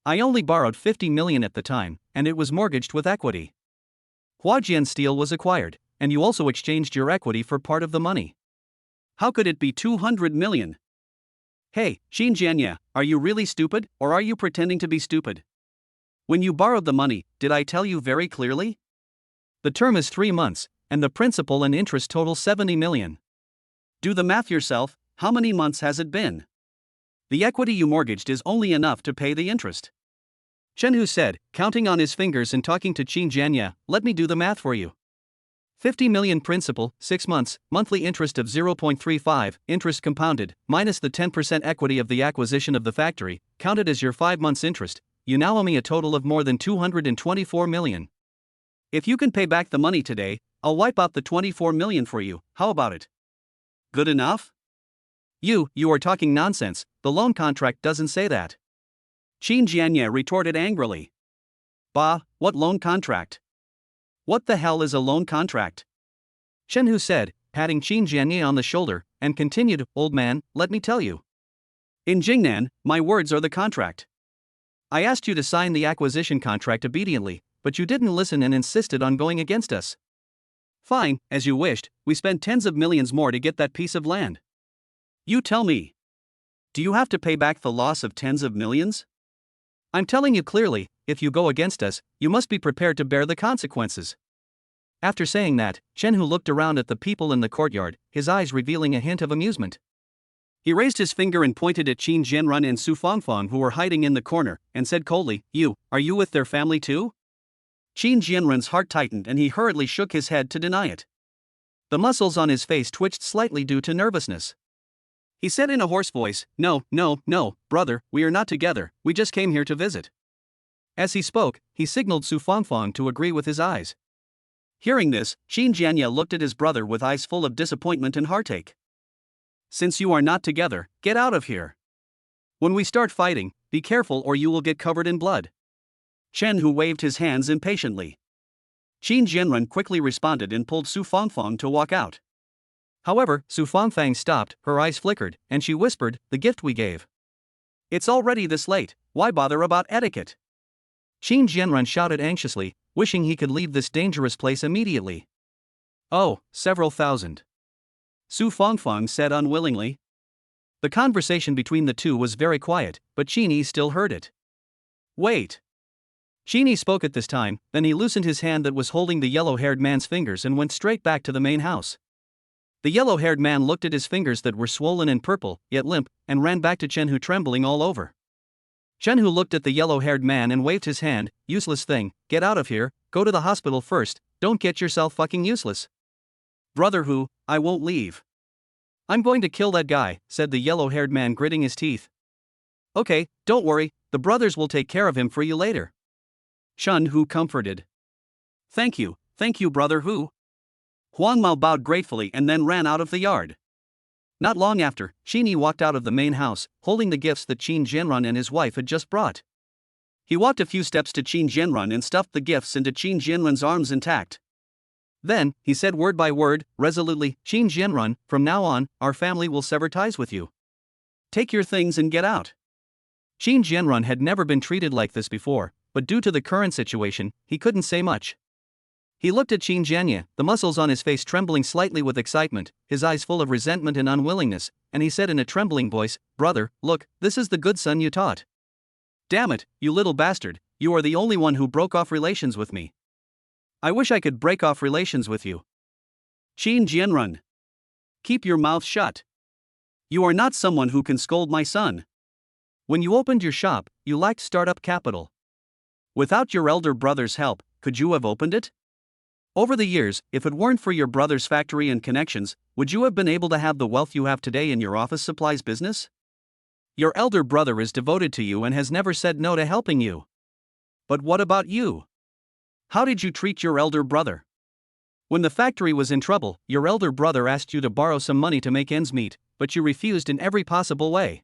Speaker 1: I only borrowed 50 million at the time, and it was mortgaged with equity. Huajian Steel was acquired, and you also exchanged your equity for part of the money. How could it be 200 million? Hey, Qin Jianye, are you really stupid, or are you pretending to be stupid? When you borrowed the money, did I tell you very clearly? The term is 3 months, and the principal and interest total 70 million. Do the math yourself, how many months has it been? The equity you mortgaged is only enough to pay the interest." Chen Hu said, counting on his fingers and talking to Qin Jianye, "Let me do the math for you. 50 million principal, 6 months, monthly interest of 0.35, interest compounded, minus the 10% equity of the acquisition of the factory, counted as your 5 months interest, you now owe me a total of more than 224 million. If you can pay back the money today, I'll wipe out the 24 million for you, how about it? Good enough?" You are talking nonsense, the loan contract doesn't say that." Qin Jianye retorted angrily. "Bah, what loan contract? What the hell is a loan contract?" Chen Hu said, patting Qin Jianye on the shoulder, and continued, "Old man, let me tell you. In Jingnan, my words are the contract. I asked you to sign the acquisition contract obediently, but you didn't listen and insisted on going against us. Fine, as you wished, we spent tens of millions more to get that piece of land. You tell me. Do you have to pay back the loss of tens of millions? I'm telling you clearly, if you go against us, you must be prepared to bear the consequences." After saying that, Chen Hu looked around at the people in the courtyard, his eyes revealing a hint of amusement. He raised his finger and pointed at Qin Jianrun and Su Fangfang who were hiding in the corner, and said coldly, Are you with their family too?" Qin Jianrun's heart tightened and he hurriedly shook his head to deny it. The muscles on his face twitched slightly due to nervousness. He said in a hoarse voice, No, brother, we are not together, we just came here to visit." As he spoke, he signaled Su Fangfang to agree with his eyes. Hearing this, Qin Jianye looked at his brother with eyes full of disappointment and heartache. "Since you are not together, get out of here. When we start fighting, be careful or you will get covered in blood." Chen Hu waved his hands impatiently.
Speaker 2: Qin Jianren quickly responded and pulled Su Fangfang to walk out.
Speaker 1: However, Su Fangfang stopped, her eyes flickered, and she whispered, "The gift we gave."
Speaker 2: "It's already this late, why bother about etiquette?"
Speaker 1: Qin Jianren shouted anxiously, wishing he could leave this dangerous place immediately.
Speaker 2: "Oh, several thousand," Su Fangfang said unwillingly.
Speaker 1: The conversation between the two was very quiet, but Qin still heard it.
Speaker 2: "Wait."
Speaker 1: Qin spoke at this time, then he loosened his hand that was holding the yellow-haired man's fingers and went straight back to the main house. The yellow-haired man looked at his fingers that were swollen and purple, yet limp, and ran back to Chen Hu trembling all over. Chen Hu looked at the yellow-haired man and waved his hand. "Useless thing, get out of here, go to the hospital first, don't get yourself fucking useless."
Speaker 2: "Brother Hu, I won't leave."
Speaker 1: "I'm going to kill that guy," said the yellow-haired man gritting his teeth.
Speaker 2: "Okay, don't worry, the brothers will take care of him for you later," Chen Hu comforted. Thank you, Brother Hu." Huang Mao bowed gratefully and then ran out of the yard.
Speaker 1: Not long after, Qin walked out of the main house, holding the gifts that Qin Jianren and his wife had just brought.
Speaker 2: He walked a few steps to Qin Jianren and stuffed the gifts into Qin Jianren's arms intact.
Speaker 1: Then, he said word by word, resolutely, "Qin Jianren, from now on, our family will sever ties with you.
Speaker 2: Take your things and get out."
Speaker 1: Qin Jianren had never been treated like this before, but due to the current situation, he couldn't say much. He looked at Qin Jianye, the muscles on his face trembling slightly with excitement, his eyes full of resentment and unwillingness, and he said in a trembling voice, "Brother, look, this is the good son you taught.
Speaker 2: Damn it, you little bastard, you are the only one who broke off relations with me. I wish I could break off relations with you." Qin Jianren, keep your mouth shut. You are not someone who can scold my son.
Speaker 1: When you opened your shop, you lacked startup capital.
Speaker 2: Without your elder brother's help, could you have opened it? Over the years, if it weren't for your brother's factory and connections, would you have been able to have the wealth you have today in your office supplies business? Your elder brother is devoted to you and has never said no to helping you. But what about you? How did you treat your elder brother? When the factory was in trouble, your elder brother asked you to borrow some money to make ends meet, but you refused in every possible way.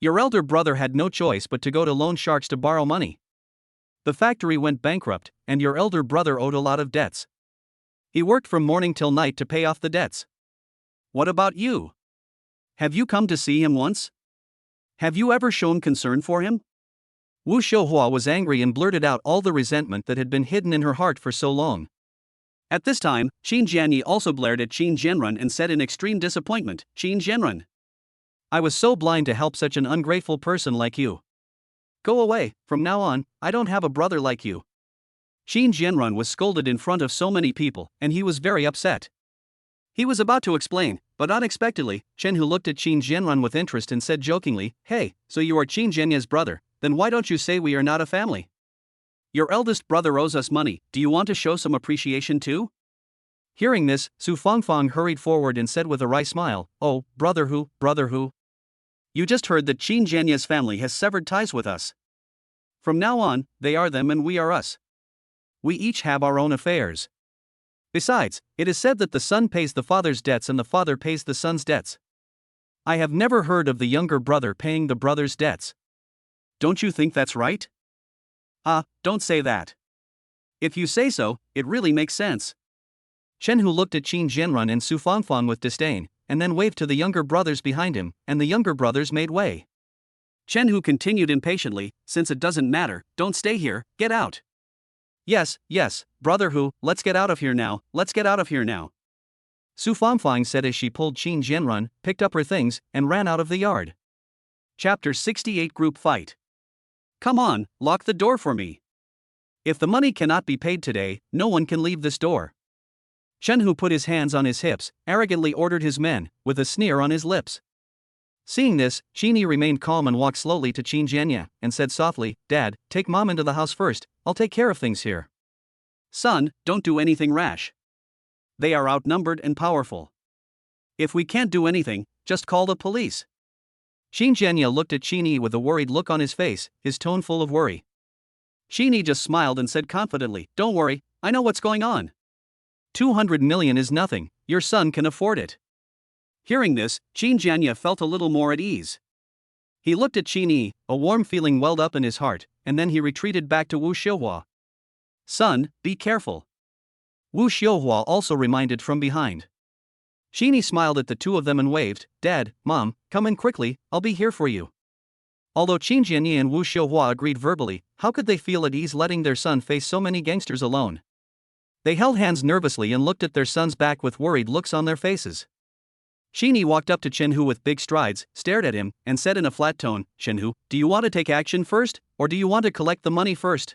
Speaker 2: Your elder brother had no choice but to go to loan sharks to borrow money. The factory went bankrupt, and your elder brother owed a lot of debts. He worked from morning till night to pay off the debts. What about you? Have you come to see him once? Have you ever shown concern for him?"
Speaker 1: Wu Xiuhua was angry and blurted out all the resentment that had been hidden in her heart for so long.
Speaker 2: At this time, Qin Jianye also glared at Qin Jianren and said in extreme disappointment, "Qin Jianren,
Speaker 1: I was so blind to help such an ungrateful person like you. Go away, from now on, I don't have a brother like you."
Speaker 2: Qin Jianren was scolded in front of so many people, and he was very upset. He was about to explain, but unexpectedly, Chen Hu looked at Qin Jianren with interest and said jokingly, "Hey, so you are Qin Jianye's brother, then why don't you say we are not a family? Your eldest brother owes us money, do you want to show some appreciation too?"
Speaker 1: Hearing this, Su Fangfang hurried forward and said with a wry smile, "Oh, Brother Hu,
Speaker 2: you just heard that Qin Jianye's family has severed ties with us. From now on, they are them and we are us. We each have our own affairs. Besides, it is said that the son pays the father's debts and the father pays the son's debts. I have never heard of the younger brother paying the brother's debts. Don't you think that's right?" Don't say that. If you say so, it really makes sense."
Speaker 1: Chen Hu looked at Qin Jianren and Su Fangfang with disdain, and then waved to the younger brothers behind him, and the younger brothers made way.
Speaker 2: Chen Hu continued impatiently, "Since it doesn't matter, don't stay here, get out." Yes, Brother Hu, let's get out of here now,
Speaker 1: Su Fangfang said as she pulled Qin Jianren, picked up her things, and ran out of the yard.
Speaker 2: Chapter 68 Group Fight. Come on, lock the door for me. If the money cannot be paid today, no one can leave this door. Chen Hu put his hands on his hips, arrogantly ordered his men, with a sneer on his lips.
Speaker 1: Seeing this, Qin remained calm and walked slowly to Qin Jianye, and said softly, "Dad, take Mom into the house first, I'll take care of things here."
Speaker 2: "Son, don't do anything rash. They are outnumbered and powerful. If we can't do anything, just call the police."
Speaker 1: Qin Jianye looked at Qin with a worried look on his face, his tone full of worry.
Speaker 2: Qin just smiled and said confidently, "Don't worry, I know what's going on.
Speaker 1: 200 million is nothing, your son can afford it."
Speaker 2: Hearing this, Qin Jianye felt a little more at ease. He looked at Qin, a warm feeling welled up in his heart, and then he retreated back to Wu Xiuhua. "Son, be careful.
Speaker 1: Wu Xiuhua also reminded from behind. Sheeny smiled at the two of them and waved, "Dad, Mom, come in quickly, I'll be here for you." Although Qin Jianye and Wu Xiuhua agreed verbally, how could they feel at ease letting their son face so many gangsters alone? They held hands nervously and looked at their son's back with worried looks on their faces. Sheeny walked up to Chenhu with big strides, stared at him, and said in a flat tone, "Chenhu, do you want to take action first, or do you want to collect the money first?"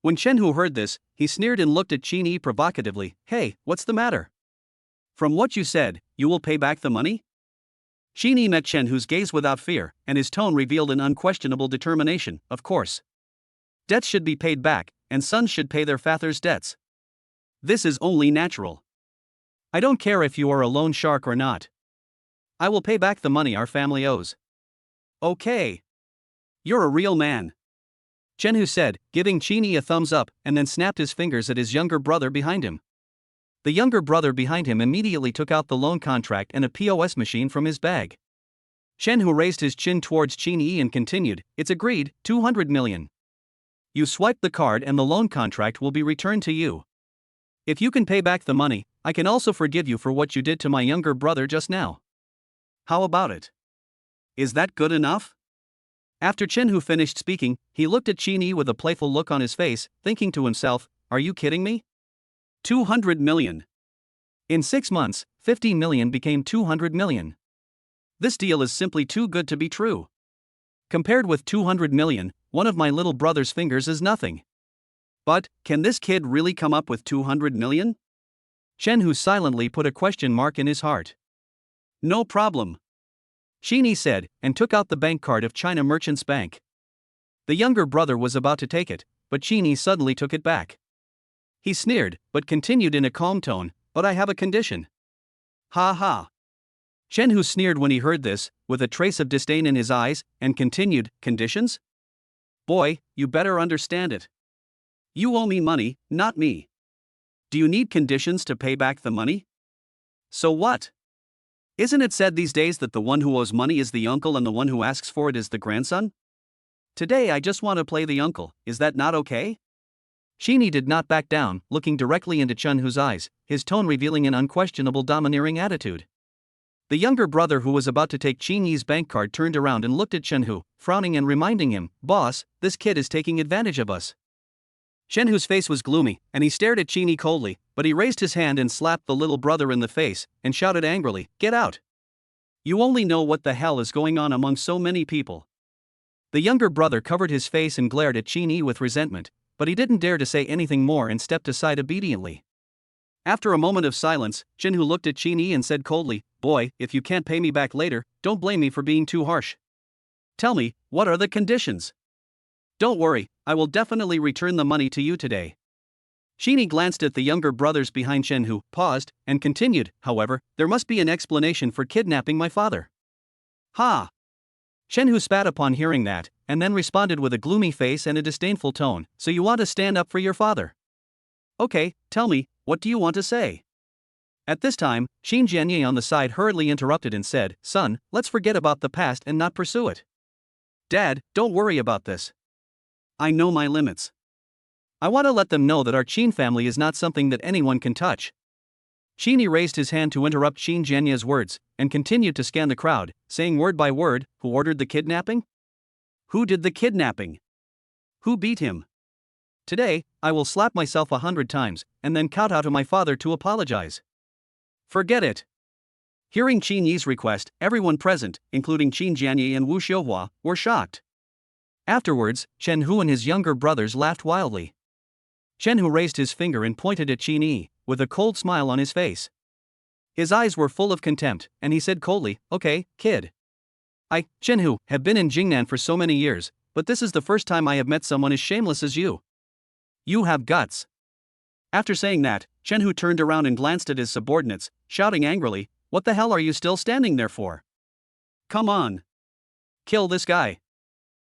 Speaker 1: When Chenhu heard this, he sneered and looked at Qin Yi provocatively. "Hey, what's the matter? From what you said, you will pay back the money?" Qin Yi met Chenhu's gaze without fear, and his tone revealed an unquestionable determination. "Of course. Debts should be paid back, and sons should pay their father's debts. This is only natural. I don't care if you are a loan shark or not. I will pay back the money our family owes." "Okay. You're a real man," Chenhu said, giving Qin Yi a thumbs up, and then snapped his fingers at his younger brother behind him. The younger brother behind him immediately took out the loan contract and a POS machine from his bag. Chenhu raised his chin towards Qin Yi and continued, "It's agreed, 200 million. You swipe the card and the loan contract will be returned to you. If you can pay back the money, I can also forgive you for what you did to my younger brother just now. How about it? Is that good enough?" After Chenhu finished speaking, he looked at Qin Yi with a playful look on his face, thinking to himself, "Are you kidding me? 200 million. In 6 months, 50 million became 200 million. This deal is simply too good to be true. Compared with 200 million, one of my little brother's fingers is nothing. But, can this kid really come up with 200 million? Chenhu silently put a question mark in his heart. "No problem," Qin Yi said, and took out the bank card of China Merchants Bank. The younger brother was about to take it, but Qin Yi suddenly took it back. He sneered, but continued in a calm tone, "But I have a condition." "Ha ha." Chenhu sneered when he heard this, with a trace of disdain in his eyes, and continued, "Conditions? Boy, you better understand it. You owe me money, not me. Do you need conditions to pay back the money? So what? Isn't it said these days that the one who owes money is the uncle and the one who asks for it is the grandson? Today I just want to play the uncle, is that not okay?" Qin Yi did not back down, looking directly into Chenhu's eyes, his tone revealing an unquestionable domineering attitude. The younger brother who was about to take Qin Yi's bank card turned around and looked at Chenhu, frowning and reminding him, "Boss, this kid is taking advantage of us." Chenhu's face was gloomy, and he stared at Qin Yi coldly, but he raised his hand and slapped the little brother in the face, and shouted angrily, "Get out! You only know what the hell is going on among so many people." The younger brother covered his face and glared at Qin Yi with resentment, but he didn't dare to say anything more and stepped aside obediently. After a moment of silence, Chenhu looked at Qin Yi and said coldly, "Boy, if you can't pay me back later, don't blame me for being too harsh. Tell me, what are the conditions? Don't worry, I will definitely return the money to you today." Qin Yi glanced at the younger brothers behind Chenhu, paused, and continued, "However, there must be an explanation for kidnapping my father." "Ha!" Chenhu spat upon hearing that, and then responded with a gloomy face and a disdainful tone, "So you want to stand up for your father? Okay, tell me, what do you want to say?" At this time, Qin Jianye on the side hurriedly interrupted and said, "Son, let's forget about the past and not pursue it. Dad, don't worry about this. I know my limits. I want to let them know that our Qin family is not something that anyone can touch." Qin Yi raised his hand to interrupt Qin Jianye's words, and continued to scan the crowd, saying word by word, "Who ordered the kidnapping? Who did the kidnapping? Who beat him? Today, I will slap myself 100 times, and then kowtow to my father to apologize. Forget it." Hearing Qin Yi's request, everyone present, including Qin Jianye and Wu Xiuhua, were shocked. Afterwards, Chenhu and his younger brothers laughed wildly. Chenhu raised his finger and pointed at Qin Yi, with a cold smile on his face. His eyes were full of contempt, and he said coldly, "Okay, kid. I, Chenhu, have been in Jingnan for so many years, but this is the first time I have met someone as shameless as you. You have guts." After saying that, Chenhu turned around and glanced at his subordinates, shouting angrily, "What the hell are you still standing there for? Come on. Kill this guy.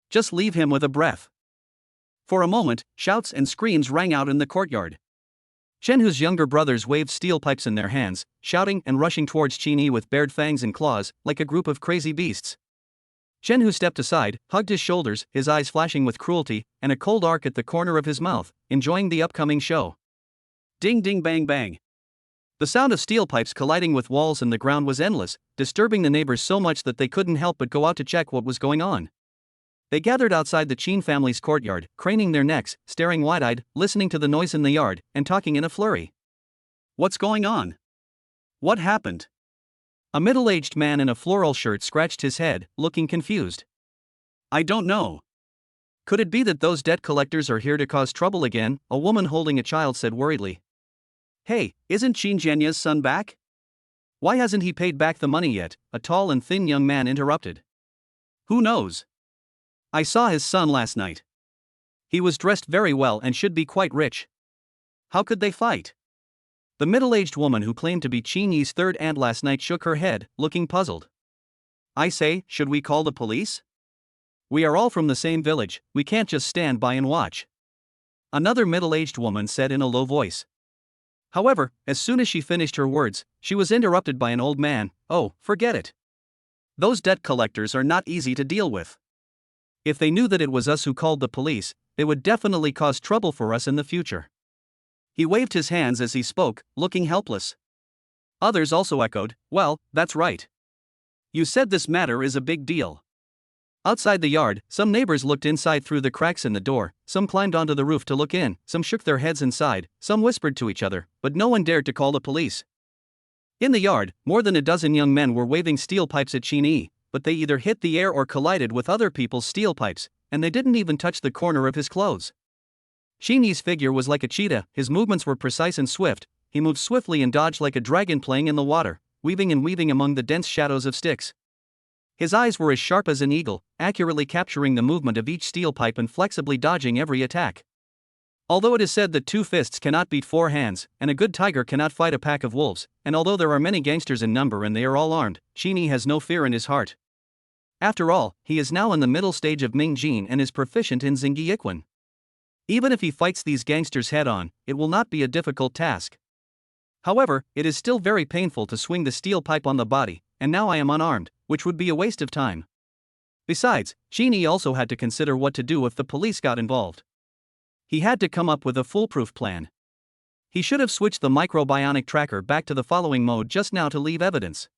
Speaker 1: Just leave him with a breath." For a moment, shouts and screams rang out in the courtyard. Chenhu's younger brothers waved steel pipes in their hands, shouting and rushing towards Qin Yi with bared fangs and claws, like a group of crazy beasts. Chenhu stepped aside, hugged his shoulders, his eyes flashing with cruelty, and a cold arc at the corner of his mouth, enjoying the upcoming show.
Speaker 2: Ding ding bang bang. The sound of steel pipes colliding with walls and the ground was endless, disturbing the neighbors so much that they couldn't help but go out to check what was going on. They gathered outside the Qin family's courtyard, craning their necks, staring wide-eyed, listening to the noise in the yard, and talking in a flurry. What's going on? What happened? A middle-aged man in a floral shirt scratched his head, looking confused. I don't know. Could it be that those debt collectors are here to cause trouble again? A woman holding a child said worriedly. Hey, isn't Qin Jianya's son back? Why hasn't he paid back the money yet? A tall and thin young man interrupted. Who knows? I saw his son last night. He was dressed very well and should be quite rich. How could they fight? The middle-aged woman who claimed to be Qin Yi's third aunt last night shook her head, looking puzzled. I say, should we call the police? We are all from the same village, we can't just stand by and watch. Another middle-aged woman said in a low voice. However, as soon as she finished her words, she was interrupted by an old man. Oh, forget it. Those debt collectors are not easy to deal with. If they knew that it was us who called the police, they would definitely cause trouble for us in the future. He waved his hands as he spoke, looking helpless. Others also echoed, well, that's right. You said this matter is a big deal. Outside the yard, some neighbors looked inside through the cracks in the door, some climbed onto the roof to look in, some shook their heads inside, some whispered to each other, but no one dared to call the police. In the yard, more than a dozen young men were waving steel pipes at Qin Yi, but they either hit the air or collided with other people's steel pipes, and they didn't even touch the corner of his clothes. Qin Yi's figure was like a cheetah, his movements were precise and swift, he moved swiftly and dodged like a dragon playing in the water, weaving and weaving among the dense shadows of sticks. His eyes were as sharp as an eagle, accurately capturing the movement of each steel pipe and flexibly dodging every attack. Although it is said that 2 fists cannot beat 4 hands, and a good tiger cannot fight a pack of wolves, and although there are many gangsters in number and they are all armed, Qin Yi has no fear in his heart. After all, he is now in the middle stage of Mingjin and is proficient in Xingyiquan. Even if he fights these gangsters head-on, it will not be a difficult task. However, it is still very painful to swing the steel pipe on the body, and now I am unarmed, which would be a waste of time. Besides, Qin Yi also had to consider what to do if the police got involved. He had to come up with a foolproof plan. He should have switched the microbionic tracker back to the following mode just now to leave evidence.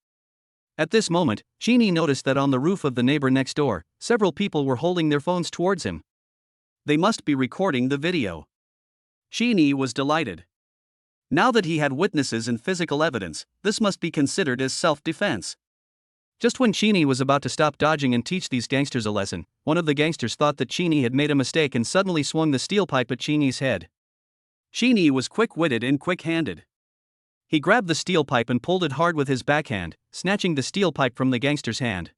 Speaker 2: At this moment, Qin Yi noticed that on the roof of the neighbor next door, several people were holding their phones towards him. They must be recording the video. Qin Yi was delighted. Now that he had witnesses and physical evidence, this must be considered as self-defense. Just when Qin Yi was about to stop dodging and teach these gangsters a lesson, one of the gangsters thought that Qin Yi had made a mistake and suddenly swung the steel pipe at Qin Yi's head. Qin Yi was quick-witted and quick-handed. He grabbed the steel pipe and pulled it hard with his backhand, snatching the steel pipe from the gangster's hand.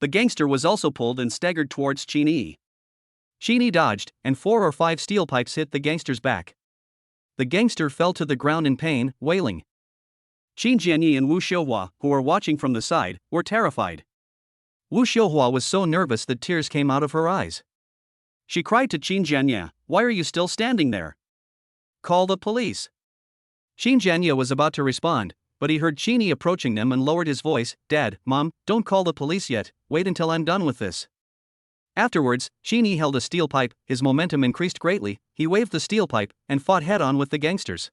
Speaker 2: The gangster was also pulled and staggered towards Qin Yi. Qin Yi dodged, and 4 or 5 steel pipes hit the gangster's back. The gangster fell to the ground in pain, wailing. Qin Jianyi and Wu Xiuhua, who were watching from the side, were terrified. Wu Xiuhua was so nervous that tears came out of her eyes. She cried to Qin Jianyi, "Why are you still standing there? Call the police." Qin Jianyi was about to respond, but he heard Qin Yi approaching them and lowered his voice, "Dad, Mom, don't call the police yet, wait until I'm done with this." Afterwards, Qin Yi held a steel pipe, his momentum increased greatly, he waved the steel pipe, and fought head-on with the gangsters.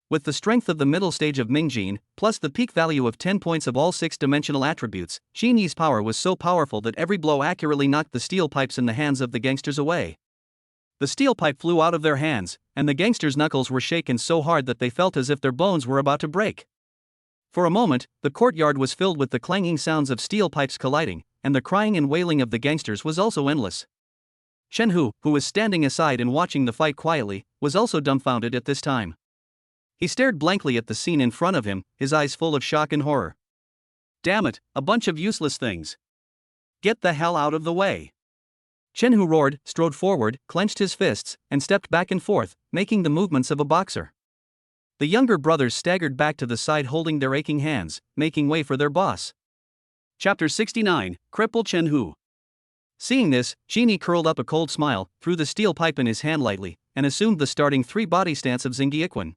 Speaker 2: With the strength of the middle stage of Mingjin, plus the peak value of 10 points of all 6-dimensional attributes, Qin Yi's power was so powerful that every blow accurately knocked the steel pipes in the hands of the gangsters away. The steel pipe flew out of their hands, and the gangsters' knuckles were shaken so hard that they felt as if their bones were about to break. For a moment, the courtyard was filled with the clanging sounds of steel pipes colliding, and the crying and wailing of the gangsters was also endless. Shen Hu, who was standing aside and watching the fight quietly, was also dumbfounded at this time. He stared blankly at the scene in front of him, his eyes full of shock and horror. "Damn it, a bunch of useless things. Get the hell out of the way." Shen Hu roared, strode forward, clenched his fists, and stepped back and forth, making the movements of a boxer. The younger brothers staggered back to the side holding their aching hands, making way for their boss. Chapter 69, Crippled Shen Hu. Seeing this, Qin Yi curled up a cold smile, threw the steel pipe in his hand lightly, and assumed the starting 3-body stance of Xingyiquan.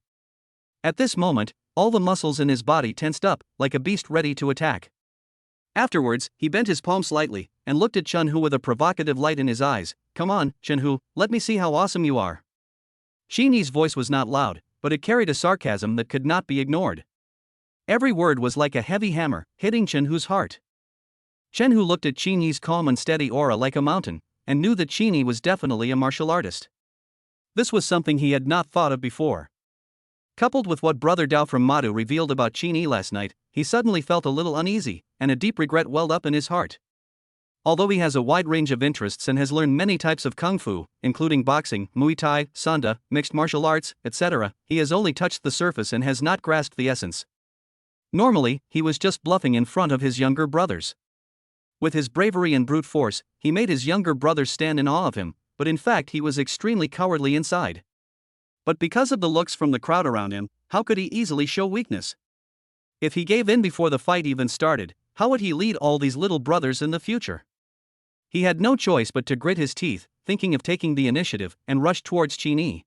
Speaker 2: At this moment, all the muscles in his body tensed up, like a beast ready to attack. Afterwards, he bent his palm slightly, and looked at Shen Hu with a provocative light in his eyes. "Come on, Shen Hu, let me see how awesome you are." Qin Yi's voice was not loud,
Speaker 1: but it carried a sarcasm that could not be ignored. Every word was like a heavy hammer, hitting Chen Hu's heart. Chen Hu looked at Qin Yi's calm and steady aura like a mountain, and knew that Qin Yi was definitely a martial artist. This was something he had not thought of before. Coupled with what Brother Dao from Madu revealed about Qin Yi last night, he suddenly felt a little uneasy, and a deep regret welled up in his heart. Although he has a wide range of interests and has learned many types of kung fu, including boxing, Muay Thai, Sanda, mixed martial arts, etc., he has only touched the surface and has not grasped the essence. Normally, he was just bluffing in front of his younger brothers. With his bravery and brute force, he made his younger brothers stand in awe of him, but in fact he was extremely cowardly inside. But because of the looks from the crowd around him, how could he easily show weakness? If he gave in before the fight even started, how would he lead all these little brothers in the future? He had no choice but to grit his teeth, thinking of taking the initiative, and rushed towards Qin Yi.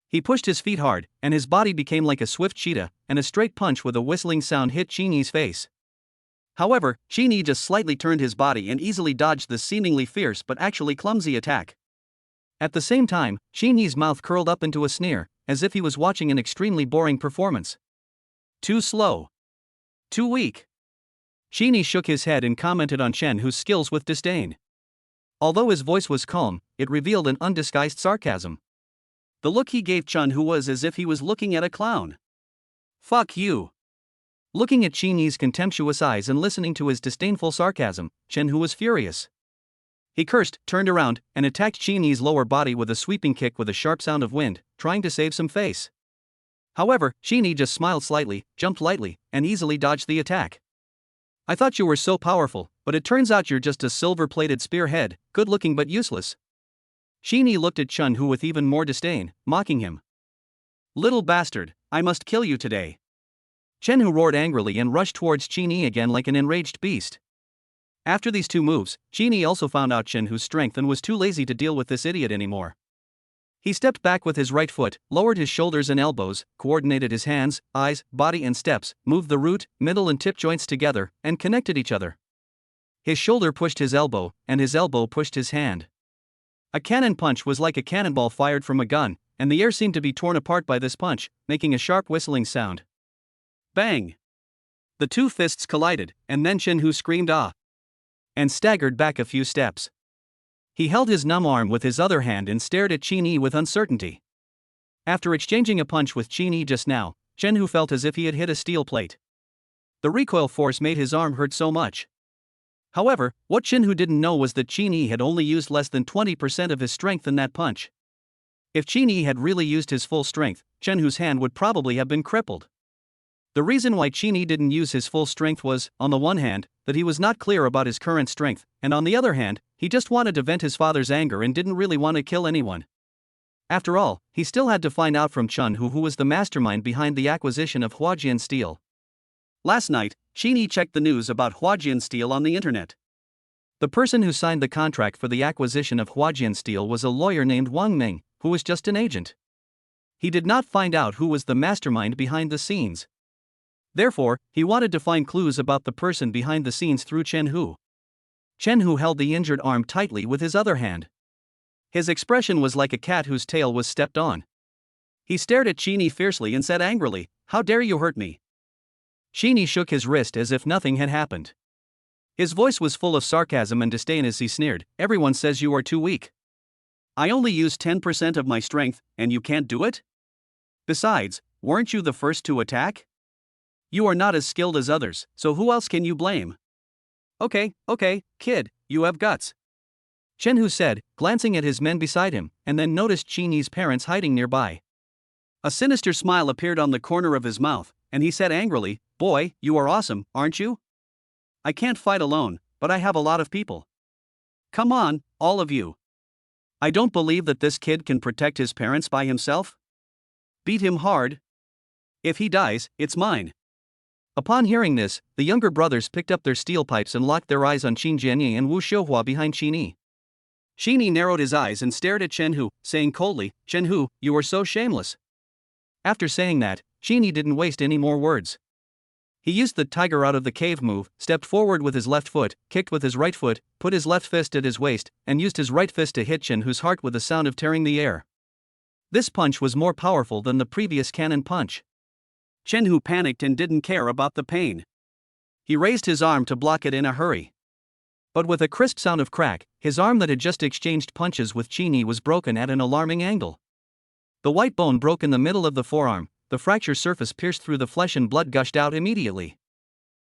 Speaker 1: He pushed his feet hard, and his body became like a swift cheetah, and a straight punch with a whistling sound hit Qin Yi's face. However, Qin Yi just slightly turned his body and easily dodged the seemingly fierce but actually clumsy attack. At the same time, Qin Yi's mouth curled up into a sneer, as if he was watching an extremely boring performance. Too slow. Too weak. Qin Yi shook his head and commented on Chen Hu's skills with disdain. Although his voice was calm, it revealed an undisguised sarcasm. The look he gave Chen Hu was as if he was looking at a clown. Fuck you. Looking at Qin Yi's contemptuous eyes and listening to his disdainful sarcasm, Chen Hu was furious. He cursed, turned around, and attacked Qin Yi's lower body with a sweeping kick with a sharp sound of wind, trying to save some face. However, Qin Yi just smiled slightly, jumped lightly, and easily dodged the attack. I thought you were so powerful, but it turns out you're just a silver-plated spearhead, good-looking but useless. Qin Yi looked at Chen Hu with even more disdain, mocking him. Little bastard, I must kill you today. Chen Hu roared angrily and rushed towards Qin Yi again like an enraged beast. After these two moves, Qin Yi also found out Chen Hu's strength and was too lazy to deal with this idiot anymore. He stepped back with his right foot, lowered his shoulders and elbows, coordinated his hands, eyes, body and steps, moved the root, middle and tip joints together, and connected each other. His shoulder pushed his elbow, and his elbow pushed his hand. A cannon punch was like a cannonball fired from a gun, and the air seemed to be torn apart by this punch, making a sharp whistling sound. Bang! The two fists collided, and then Chen Hu screamed ah! And staggered back a few steps. He held his numb arm with his other hand and stared at Qin Yi with uncertainty. After exchanging a punch with Qin Yi just now, Chen Hu felt as if he had hit a steel plate. The recoil force made his arm hurt so much. However, what Chen Hu didn't know was that Qin Yi had only used less than 20% of his strength in that punch. If Qin Yi had really used his full strength, Chen Hu's hand would probably have been crippled. The reason why Qin Yi didn't use his full strength was, on the one hand, that he was not clear about his current strength, and on the other hand, he just wanted to vent his father's anger and didn't really want to kill anyone. After all, he still had to find out from Chen Hu who was the mastermind behind the acquisition of Huajian Steel. Last night, Qin Yi checked the news about Huajian Steel on the internet. The person who signed the contract for the acquisition of Huajian Steel was a lawyer named Wang Ming, who was just an agent. He did not find out who was the mastermind behind the scenes. Therefore, he wanted to find clues about the person behind the scenes through Chen Hu. Chen Hu held the injured arm tightly with his other hand. His expression was like a cat whose tail was stepped on. He stared at Qin Yi fiercely and said angrily, "How dare you hurt me?" Qin Yi shook his wrist as if nothing had happened. His voice was full of sarcasm and disdain as he sneered, "Everyone says you are too weak. I only used 10% of my strength, and you can't do it? Besides, weren't you the first to attack? You are not as skilled as others, so who else can you blame?" Okay, kid, you have guts," Chen Hu said, glancing at his men beside him, and then noticed Qin Yi's parents hiding nearby. A sinister smile appeared on the corner of his mouth, and he said angrily, "Boy, you are awesome, aren't you? I can't fight alone, but I have a lot of people. Come on, all of you. I don't believe that this kid can protect his parents by himself. Beat him hard. If he dies, it's mine." Upon hearing this, the younger brothers picked up their steel pipes and locked their eyes on Qin Jianyi and Wu Xiuhua behind Qin Yi. Qin Yi narrowed his eyes and stared at Chen Hu, saying coldly, "Chen Hu, you are so shameless." After saying that, Qin Yi didn't waste any more words. He used the tiger out of the cave move, stepped forward with his left foot, kicked with his right foot, put his left fist at his waist, and used his right fist to hit Chen Hu's heart with the sound of tearing the air. This punch was more powerful than the previous cannon punch.
Speaker 2: Chen Hu panicked and didn't care about the pain. He raised his arm to block it in a hurry.
Speaker 1: But with a crisp sound of crack, his arm that had just exchanged punches with Qin was broken at an alarming angle. The white bone broke in the middle of the forearm, the fracture surface pierced through the flesh and blood gushed out immediately.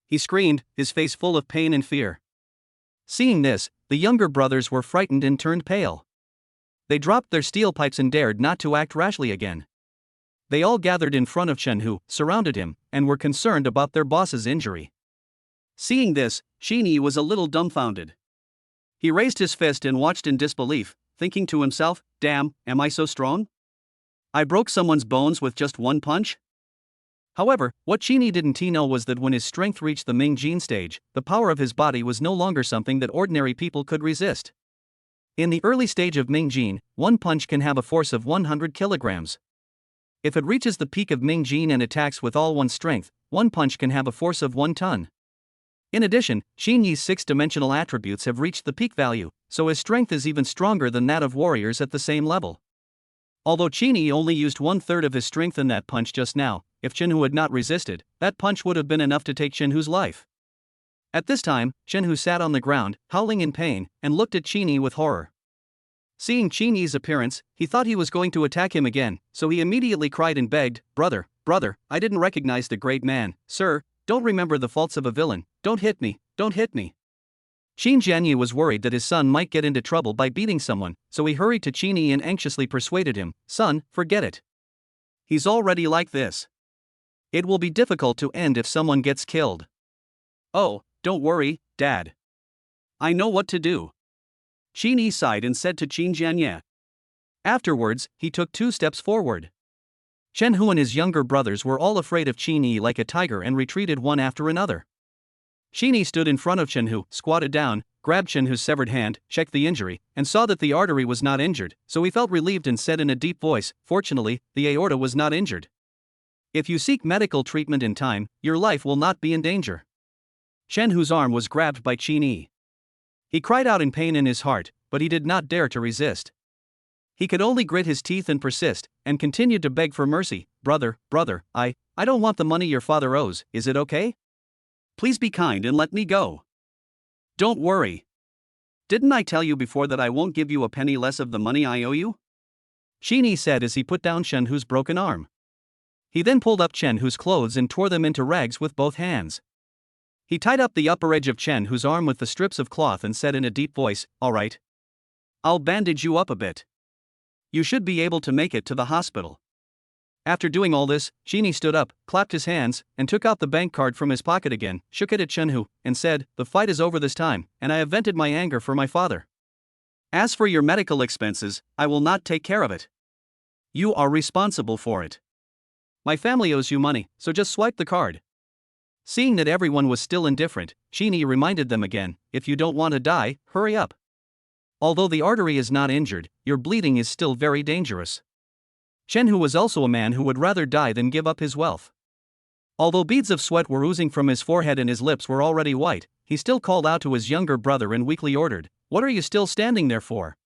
Speaker 2: He screamed, his face full of pain and fear.
Speaker 1: Seeing this, the younger brothers were frightened and turned pale. They dropped their steel pipes and dared not to act rashly again. They all gathered in front of Chen Hu, surrounded him, and were concerned about their boss's injury.
Speaker 2: Seeing this, Qin was a little dumbfounded. He raised his fist and watched in disbelief, thinking to himself, damn, am I so strong? I broke someone's bones with just one punch?
Speaker 1: However, what Qin didn't know was that when his strength reached the Ming Jin stage, the power of his body was no longer something that ordinary people could resist. In the early stage of Ming Jin, one punch can have a force of 100 kilograms. If it reaches the peak of Ming Jin and attacks with all one's strength, one punch can have a force of 1 ton. In addition, Qin Yi's 6-dimensional attributes have reached the peak value, so his strength is even stronger than that of warriors at the same level. Although Qin Yi only used 1/3 of his strength in that punch just now, if Chen Hu had not resisted, that punch would have been enough to take Chen Hu's life. At this time, Chen Hu sat on the ground, howling in pain, and looked at Qin Yi with horror. Seeing Qin Yi's appearance, he thought he was going to attack him again, so he immediately cried and begged, brother, I didn't recognize the great man, sir, don't remember the faults of a villain, don't hit me, don't hit me. Qin Jianye was worried that his son might get into trouble by beating someone, so he hurried to Qin Yi and anxiously persuaded him, son, forget it. He's already like this. It will be difficult to end if someone gets killed.
Speaker 2: Oh, don't worry, Dad. I know what to do. Qin Yi sighed and said to Qin Jianye.
Speaker 1: Afterwards, he took 2 steps forward. Chen Hu and his younger brothers were all afraid of Qin Yi like a tiger and retreated one after another. Qin Yi stood in front of Chen Hu, squatted down, grabbed Chen Hu's severed hand, checked the injury, and saw that the artery was not injured, so he felt relieved and said in a deep voice, fortunately, the aorta was not injured. If you seek medical treatment in time, your life will not be in danger. Chen Hu's arm was grabbed by Qin Yi. He cried out in pain in his heart, but he did not dare to resist. He could only grit his teeth and persist, and continued to beg for mercy, brother, I don't want the money your father owes, is it okay? Please be kind and let me go.
Speaker 2: Don't worry. Didn't I tell you before that I won't give you a penny less of the money I owe you?
Speaker 1: Qin Yi said as he put down Chen Hu's broken arm. He then pulled up Chen Hu's clothes and tore them into rags with both hands. He tied up the upper edge of Chen Hu's arm with the strips of cloth and said in a deep voice, all right. I'll bandage you up a bit. You should be able to make it to the hospital. After doing all this, Qin Yi stood up, clapped his hands, and took out the bank card from his pocket again, shook it at Chen Hu, and said, the fight is over this time, and I have vented my anger for my father. As for your medical expenses, I will not take care of it. You are responsible for it. My family owes you money, so just swipe the card. Seeing that everyone was still indifferent, Qin Yi reminded them again, if you don't want to die, hurry up. Although the artery is not injured, your bleeding is still very dangerous. Chen Hu was also a man who would rather die than give up his wealth. Although beads of sweat were oozing from his forehead and his lips were already white, he still called out to his younger brother and weakly ordered, what are you still standing there for?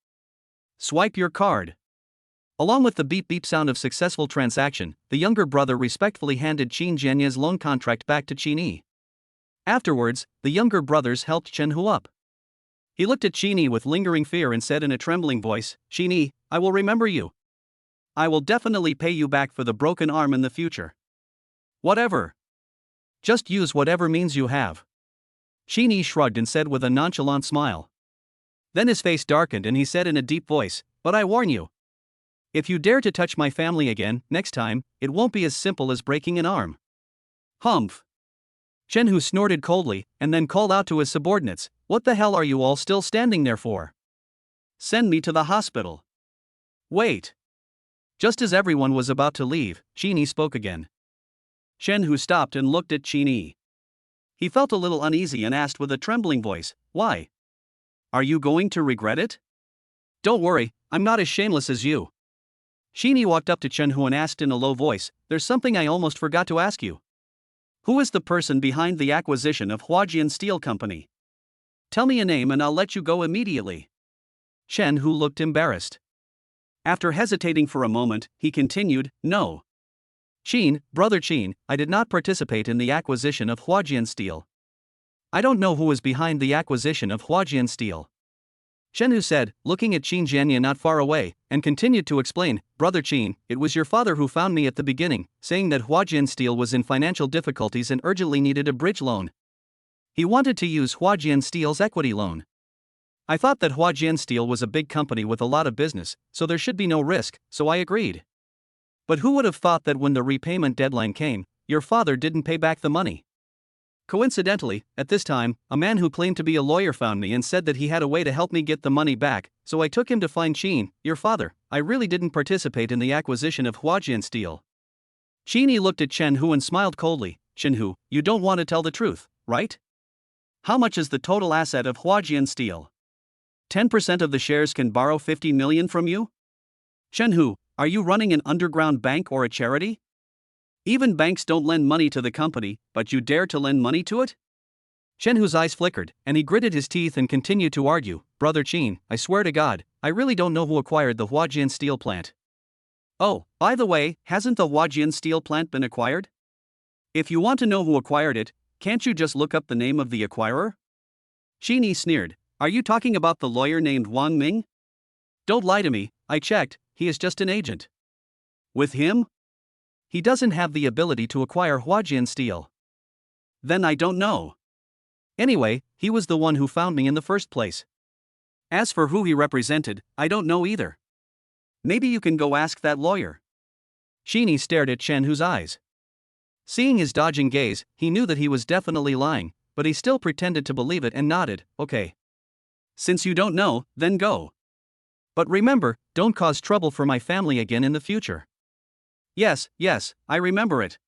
Speaker 1: Swipe your card. Along with the beep beep sound of successful transaction, the younger brother respectfully handed Qin Jianye's loan contract back to Qin Yi. Afterwards, the younger brothers helped Chen Hu up. He looked at Qin Yi with lingering fear and said in a trembling voice, Qin Yi, I will remember you. I will definitely pay you back for the broken arm in the future. Whatever. Just use whatever means you have. Qin Yi shrugged and said with a nonchalant smile. Then his face darkened and he said in a deep voice, but I warn you. If you dare to touch my family again, next time, it won't be as simple as breaking an arm. Humph. Chen Hu snorted coldly, and then called out to his subordinates, what the hell are you all still standing there for? Send me to the hospital. Wait. Just as everyone was about to leave, Qin Yi spoke again. Chen Hu stopped and looked at Qin Yi. He felt a little uneasy and asked with a trembling voice, why? Are you going to regret it? Don't worry, I'm not as shameless as you. Qin Yi walked up to Chen Hu and asked in a low voice, there's something I almost forgot to ask you. Who is the person behind the acquisition of Huajian Steel Company? Tell me a name and I'll let you go immediately. Chen Hu looked embarrassed.
Speaker 2: After hesitating for a moment, he continued, no.
Speaker 1: Qin, Brother Qin, I did not participate in the acquisition of Huajian Steel. I don't know who is behind the acquisition of Huajian Steel. Shenhu said, looking at Qin Jianye not far away, and continued to explain, Brother Qin, it was your father who found me at the beginning, saying that Huajian Steel was in financial difficulties and urgently needed a bridge loan. He wanted to use Huajian Steel's equity loan. I thought that Huajian Steel was a big company with a lot of business, so there should be no risk, so I agreed. But who would have thought that when the repayment deadline came, your father didn't pay back the money? Coincidentally, at this time, a man who claimed to be a lawyer found me and said that he had a way to help me get the money back, so I took him to find Qin, your father. I really didn't participate in the acquisition of Huajian Steel. Qin looked at Chen Hu and smiled coldly. Chen Hu, you don't want to tell the truth, right? How much is the total asset of Huajian Steel? 10% of the shares can borrow 50 million from you? Chen Hu, are you running an underground bank or a charity? Even banks don't lend money to the company, but you dare to lend money to it? Chen Hu's eyes flickered, and he gritted his teeth and continued to argue, Brother Qin, I swear to God, I really don't know who acquired the Huajian Steel plant. Oh, by the way, hasn't the Huajian Steel plant been acquired? If you want to know who acquired it, can't you just look up the name of the acquirer? Qin sneered, are you talking about the lawyer named Wang Ming? Don't lie to me, I checked, he is just an agent. With him? He doesn't have the ability to acquire Huajian Steel. Then I don't know. Anyway, he was the one who found me in the first place. As for who he represented, I don't know either. Maybe you can go ask that lawyer. Qin stared at Chen Hu's eyes. Seeing his dodging gaze, he knew that he was definitely lying, but he still pretended to believe it and nodded, okay. Since you don't know, then go. But remember, don't cause trouble for my family again in the future. Yes, I remember it.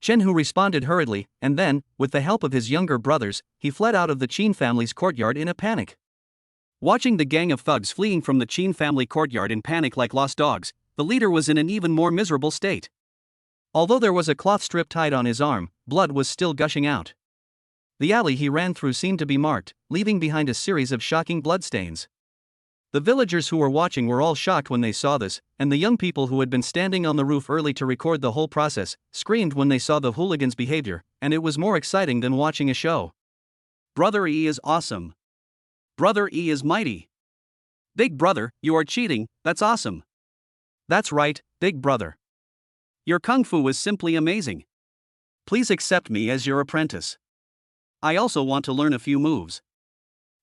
Speaker 1: Chen Hu responded hurriedly, and then, with the help of his younger brothers, he fled out of the Qin family's courtyard in a panic. Watching the gang of thugs fleeing from the Qin family courtyard in panic like lost dogs, the leader was in an even more miserable state. Although there was a cloth strip tied on his arm, blood was still gushing out. The alley he ran through seemed to be marked, leaving behind a series of shocking bloodstains. The villagers who were watching were all shocked when they saw this, and the young people who had been standing on the roof early to record the whole process screamed when they saw the hooligans' behavior, and it was more exciting than watching a show. Brother E is awesome. Brother E is mighty. Big brother, you are cheating, that's awesome. That's right, big brother. Your kung fu is simply amazing. Please accept me as your apprentice. I also want to learn a few moves.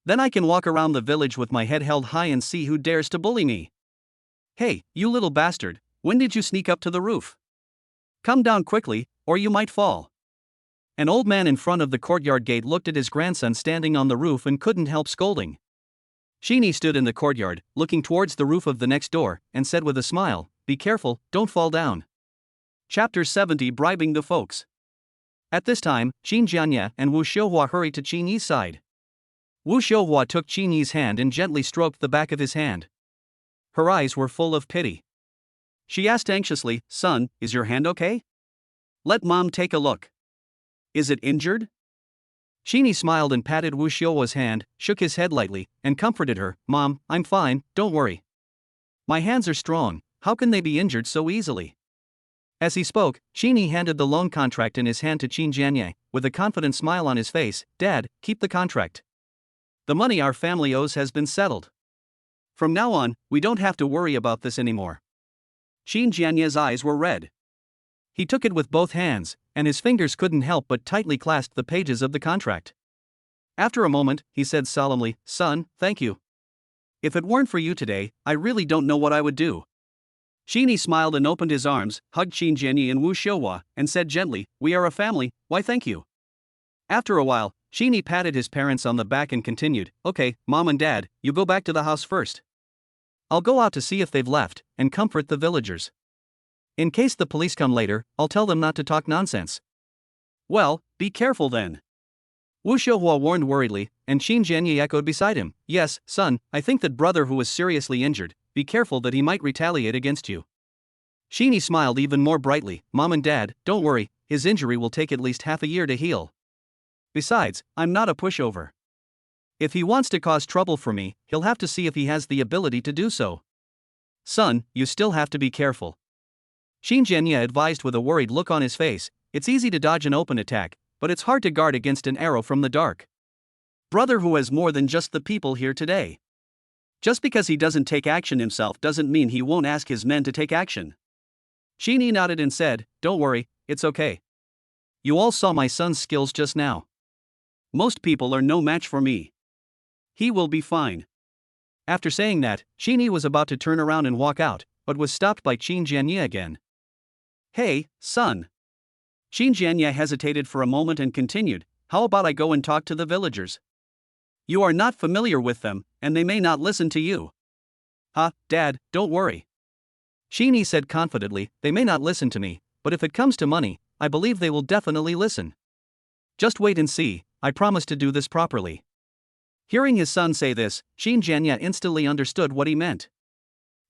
Speaker 1: Then I can walk around the village with my head held high and see who dares to bully me. Hey, you little bastard, when did you sneak up to the roof? Come down quickly, or you might fall. An old man in front of the courtyard gate looked at his grandson standing on the roof and couldn't help scolding. Qin stood in the courtyard, looking towards the roof of the next door, and said with a smile, be careful, don't fall down. Chapter 70 Bribing the Folks. At this time, Qin Jianye and Wu Xiuhua hurried to Qin Yi's side. Wu Xiuhua took Qin Yi's hand and gently stroked the back of his hand. Her eyes were full of pity. She asked anxiously, son, is your hand okay? Let mom take a look. Is it injured? Qin smiled and patted Wu Xiuhua's hand, shook his head lightly, and comforted her, Mom, I'm fine, don't worry. My hands are strong, how can they be injured so easily? As he spoke, Qin handed the loan contract in his hand to Qin Jianye, with a confident smile on his face, Dad, keep the contract. The money our family owes has been settled. From now on, we don't have to worry about this anymore. Qin Jianye's eyes were red. He took it with both hands, and his fingers couldn't help but tightly clasp the pages of the contract. After a moment, he said solemnly, Son, thank you. If it weren't for you today, I really don't know what I would do. Qin smiled and opened his arms, hugged Qin Jianye and Wu Xiuhua, and said gently, We are a family, why thank you. After a while, Qin patted his parents on the back and continued, Okay, Mom and Dad, you go back to the house first. I'll go out to see if they've left, and comfort the villagers. In case the police come later, I'll tell them not to talk nonsense. Well, be careful then. Wu Xiuhua warned worriedly, and Qin Jianye echoed beside him, Yes, son, I think that brother who was seriously injured, be careful that he might retaliate against you. Qin smiled even more brightly, Mom and Dad, don't worry, his injury will take at least half a year to heal. Besides, I'm not a pushover. If he wants to cause trouble for me, he'll have to see if he has the ability to do so. Son, you still have to be careful. Qin Jianye advised with a worried look on his face. It's easy to dodge an open attack, but it's hard to guard against an arrow from the dark. Brother who has more than just the people here today. Just because he doesn't take action himself doesn't mean he won't ask his men to take action. Qin Yi nodded and said, don't worry, it's okay. You all saw my son's skills just now. Most people are no match for me. He will be fine. After saying that, Qin Yi was about to turn around and walk out, but was stopped by Qin Jianye again. Hey, son. Qin Jianye hesitated for a moment and continued, how about I go and talk to the villagers? You are not familiar with them, and they may not listen to you. Dad, don't worry. Qin Yi said confidently, they may not listen to me, but if it comes to money, I believe they will definitely listen. Just wait and see, I promise to do this properly. Hearing his son say this, Qin Jianye instantly understood what he meant.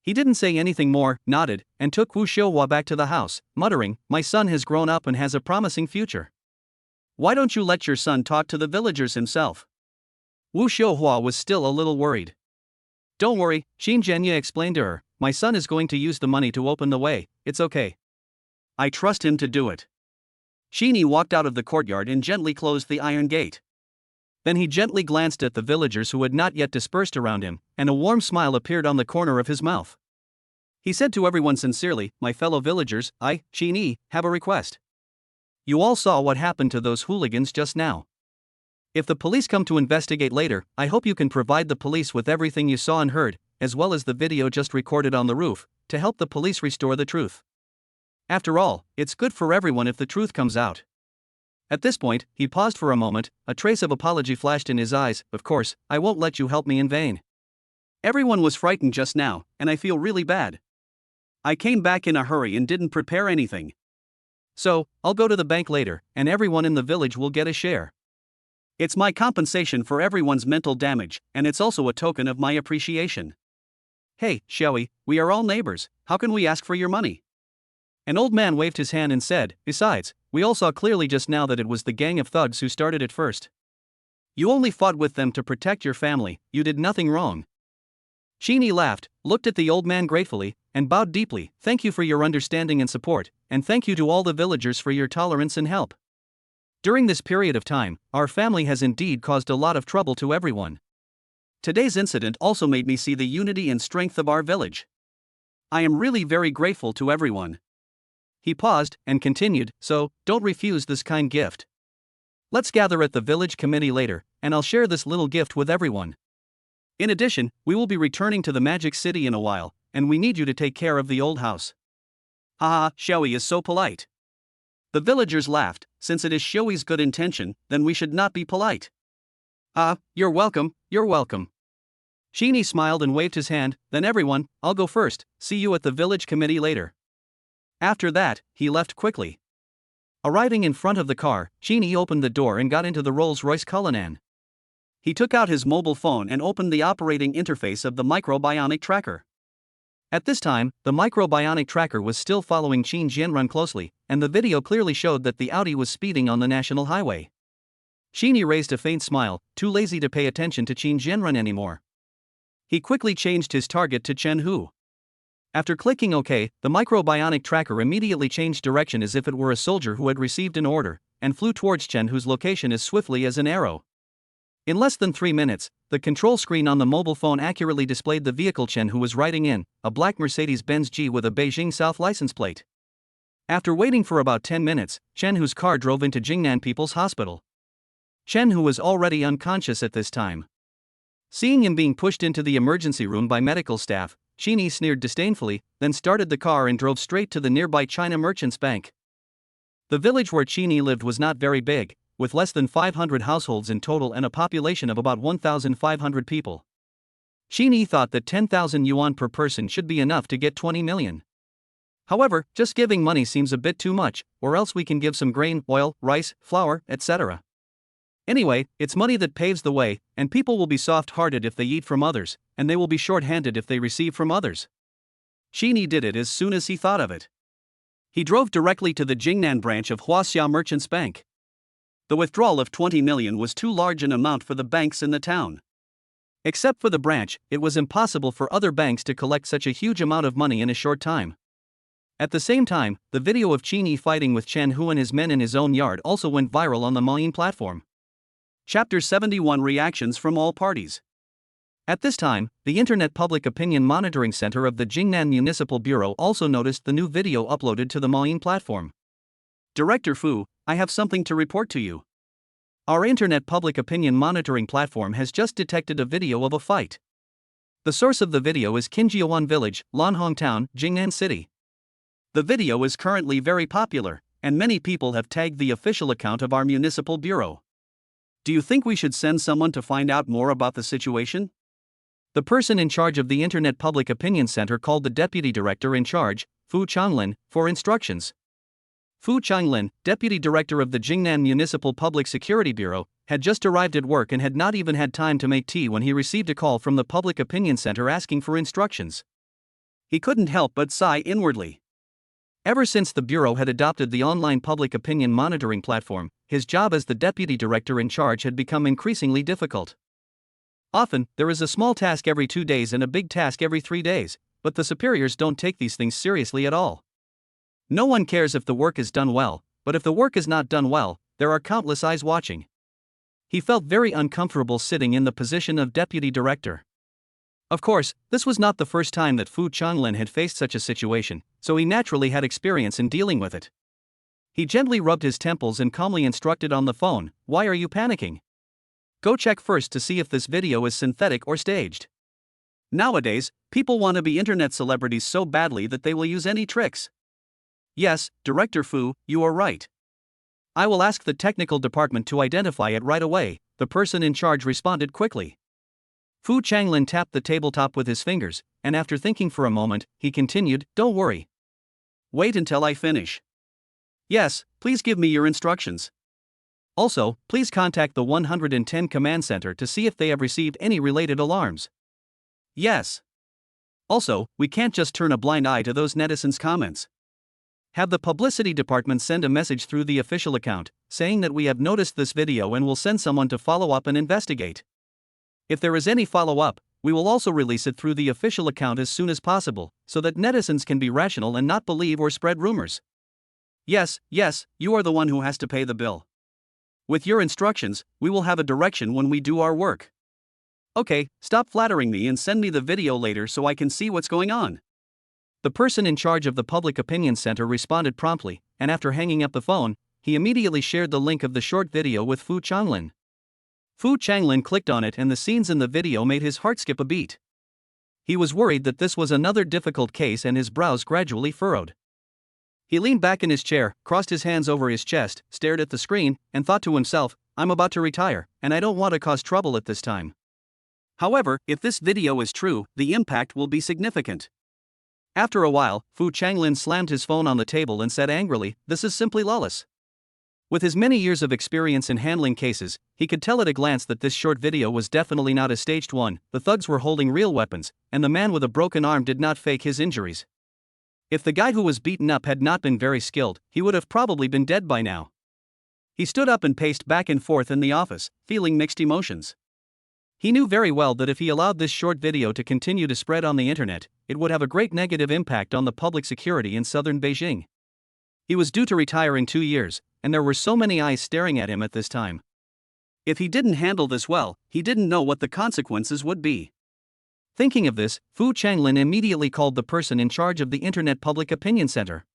Speaker 1: He didn't say anything more, nodded, and took Wu Xiuhua back to the house, muttering, my son has grown up and has a promising future. Why don't you let your son talk to the villagers himself? Wu Xiuhua was still a little worried. Don't worry, Qin Jianye explained to her, my son is going to use the money to open the way, it's okay. I trust him to do it. Qin Yi walked out of the courtyard and gently closed the iron gate. Then he gently glanced at the villagers who had not yet dispersed around him, and a warm smile appeared on the corner of his mouth. He said to everyone sincerely, my fellow villagers, I, Qin Yi, have a request. You all saw what happened to those hooligans just now. If the police come to investigate later, I hope you can provide the police with everything you saw and heard, as well as the video just recorded on the roof, to help the police restore the truth. After all, it's good for everyone if the truth comes out. At this point, he paused for a moment, a trace of apology flashed in his eyes, of course, I won't let you help me in vain. Everyone was frightened just now, and I feel really bad. I came back in a hurry and didn't prepare anything. So, I'll go to the bank later, and everyone in the village will get a share. It's my compensation for everyone's mental damage, and it's also a token of my appreciation. Hey, Xiaoyi, we are all neighbors, how can we ask for your money? An old man waved his hand and said, besides, we all saw clearly just now that it was the gang of thugs who started it first. You only fought with them to protect your family, you did nothing wrong. Qin Yi laughed, looked at the old man gratefully, and bowed deeply, thank you for your understanding and support, and thank you to all the villagers for your tolerance and help. During this period of time, our family has indeed caused a lot of trouble to everyone. Today's incident also made me see the unity and strength of our village. I am really very grateful to everyone. He paused and continued, so, don't refuse this kind gift. Let's gather at the village committee later, and I'll share this little gift with everyone. In addition, we will be returning to the Magic City in a while, and we need you to take care of the old house. Haha, Xiaoyi is so polite. The villagers laughed, since it is Xiaoyi's good intention, then we should not be polite. You're welcome, you're welcome. Qin Yi smiled and waved his hand, then everyone, I'll go first, see you at the village committee later. After that, he left quickly. Arriving in front of the car, Qin Yi opened the door and got into the Rolls-Royce Cullinan. He took out his mobile phone and opened the operating interface of the microbionic tracker. At this time, the microbionic tracker was still following Qin Jianrun closely, and the video clearly showed that the Audi was speeding on the national highway. Qin Yi raised a faint smile, too lazy to pay attention to Qin Jianrun anymore. He quickly changed his target to Chen Hu. After clicking OK, the microbionic tracker immediately changed direction as if it were a soldier who had received an order, and flew towards Chen Hu's location as swiftly as an arrow. In less than 3 minutes, the control screen on the mobile phone accurately displayed the vehicle Chen Hu was riding in, a black Mercedes-Benz G with a Beijing South license plate. After waiting for about 10 minutes, Chen Hu's car drove into Jingnan People's Hospital. Chen Hu was already unconscious at this time. Seeing him being pushed into the emergency room by medical staff, Qin Yi sneered disdainfully, then started the car and drove straight to the nearby China Merchants Bank. The village where Qin Yi lived was not very big, with less than 500 households in total and a population of about 1,500 people. Qin Yi thought that 10,000 yuan per person should be enough to get 20 million. However, just giving money seems a bit too much, or else we can give some grain, oil, rice, flour, etc. Anyway, it's money that paves the way, and people will be soft-hearted if they eat from others, and they will be short-handed if they receive from others. Qin Yi did it as soon as he thought of it. He drove directly to the Jingnan branch of Huaxia Merchants Bank. The withdrawal of 20 million was too large an amount for the banks in the town. Except for the branch, it was impossible for other banks to collect such a huge amount of money in a short time. At the same time, the video of Qin Yi fighting with Chen Hu and his men in his own yard also went viral on the Maoyin platform. Chapter 71 Reactions from All Parties. At this time, the Internet Public Opinion Monitoring Center of the Jingnan Municipal Bureau also noticed the new video uploaded to the Maoyin platform. Director Fu, I have something to report to you. Our Internet Public Opinion Monitoring platform has just detected a video of a fight. The source of the video is Qinjiawan Village, Lanhong Town, Jingnan City. The video is currently very popular, and many people have tagged the official account of our municipal bureau. Do you think we should send someone to find out more about the situation? The person in charge of the Internet Public Opinion Center called the deputy director in charge, Fu Changlin, for instructions. Fu Changlin, deputy director of the Jingnan Municipal Public Security Bureau, had just arrived at work and had not even had time to make tea when he received a call from the Public Opinion Center asking for instructions. He couldn't help but sigh inwardly. Ever since the Bureau had adopted the online public opinion monitoring platform, his job as the deputy director in charge had become increasingly difficult. Often, there is a small task every 2 days and a big task every 3 days, but the superiors don't take these things seriously at all. No one cares if the work is done well, but if the work is not done well, there are countless eyes watching. He felt very uncomfortable sitting in the position of deputy director. Of course, this was not the first time that Fu Changlin had faced such a situation, so he naturally had experience in dealing with it. He gently rubbed his temples and calmly instructed on the phone, "Why are you panicking? Go check first to see if this video is synthetic or staged." Nowadays, people want to be internet celebrities so badly that they will use any tricks. Yes, Director Fu, you are right. I will ask the technical department to identify it right away, the person in charge responded quickly. Fu Changlin tapped the tabletop with his fingers, and after thinking for a moment, he continued, "Don't worry. Wait until I finish. Yes, please give me your instructions. Also, please contact the 110 Command Center to see if they have received any related alarms." Yes. Also, we can't just turn a blind eye to those netizens' comments. Have the publicity department send a message through the official account, saying that we have noticed this video and will send someone to follow up and investigate. If there is any follow-up, we will also release it through the official account as soon as possible, so that netizens can be rational and not believe or spread rumors. Yes, you are the one who has to pay the bill. With your instructions, we will have a direction when we do our work. Okay, stop flattering me and send me the video later so I can see what's going on. The person in charge of the Public Opinion Center responded promptly, and after hanging up the phone, he immediately shared the link of the short video with Fu Changlin. Fu Changlin clicked on it and the scenes in the video made his heart skip a beat. He was worried that this was another difficult case and his brows gradually furrowed. He leaned back in his chair, crossed his hands over his chest, stared at the screen, and thought to himself, "I'm about to retire, and I don't want to cause trouble at this time." However, if this video is true, the impact will be significant. After a while, Fu Changlin slammed his phone on the table and said angrily, "This is simply lawless." With his many years of experience in handling cases, he could tell at a glance that this short video was definitely not a staged one. The thugs were holding real weapons, and the man with a broken arm did not fake his injuries. If the guy who was beaten up had not been very skilled, he would have probably been dead by now. He stood up and paced back and forth in the office, feeling mixed emotions. He knew very well that if he allowed this short video to continue to spread on the internet, it would have a great negative impact on the public security in southern Beijing. He was due to retire in 2 years, and there were so many eyes staring at him at this time. If he didn't handle this well, he didn't know what the consequences would be. Thinking of this, Fu Changlin immediately called the person in charge of the Internet Public Opinion Center.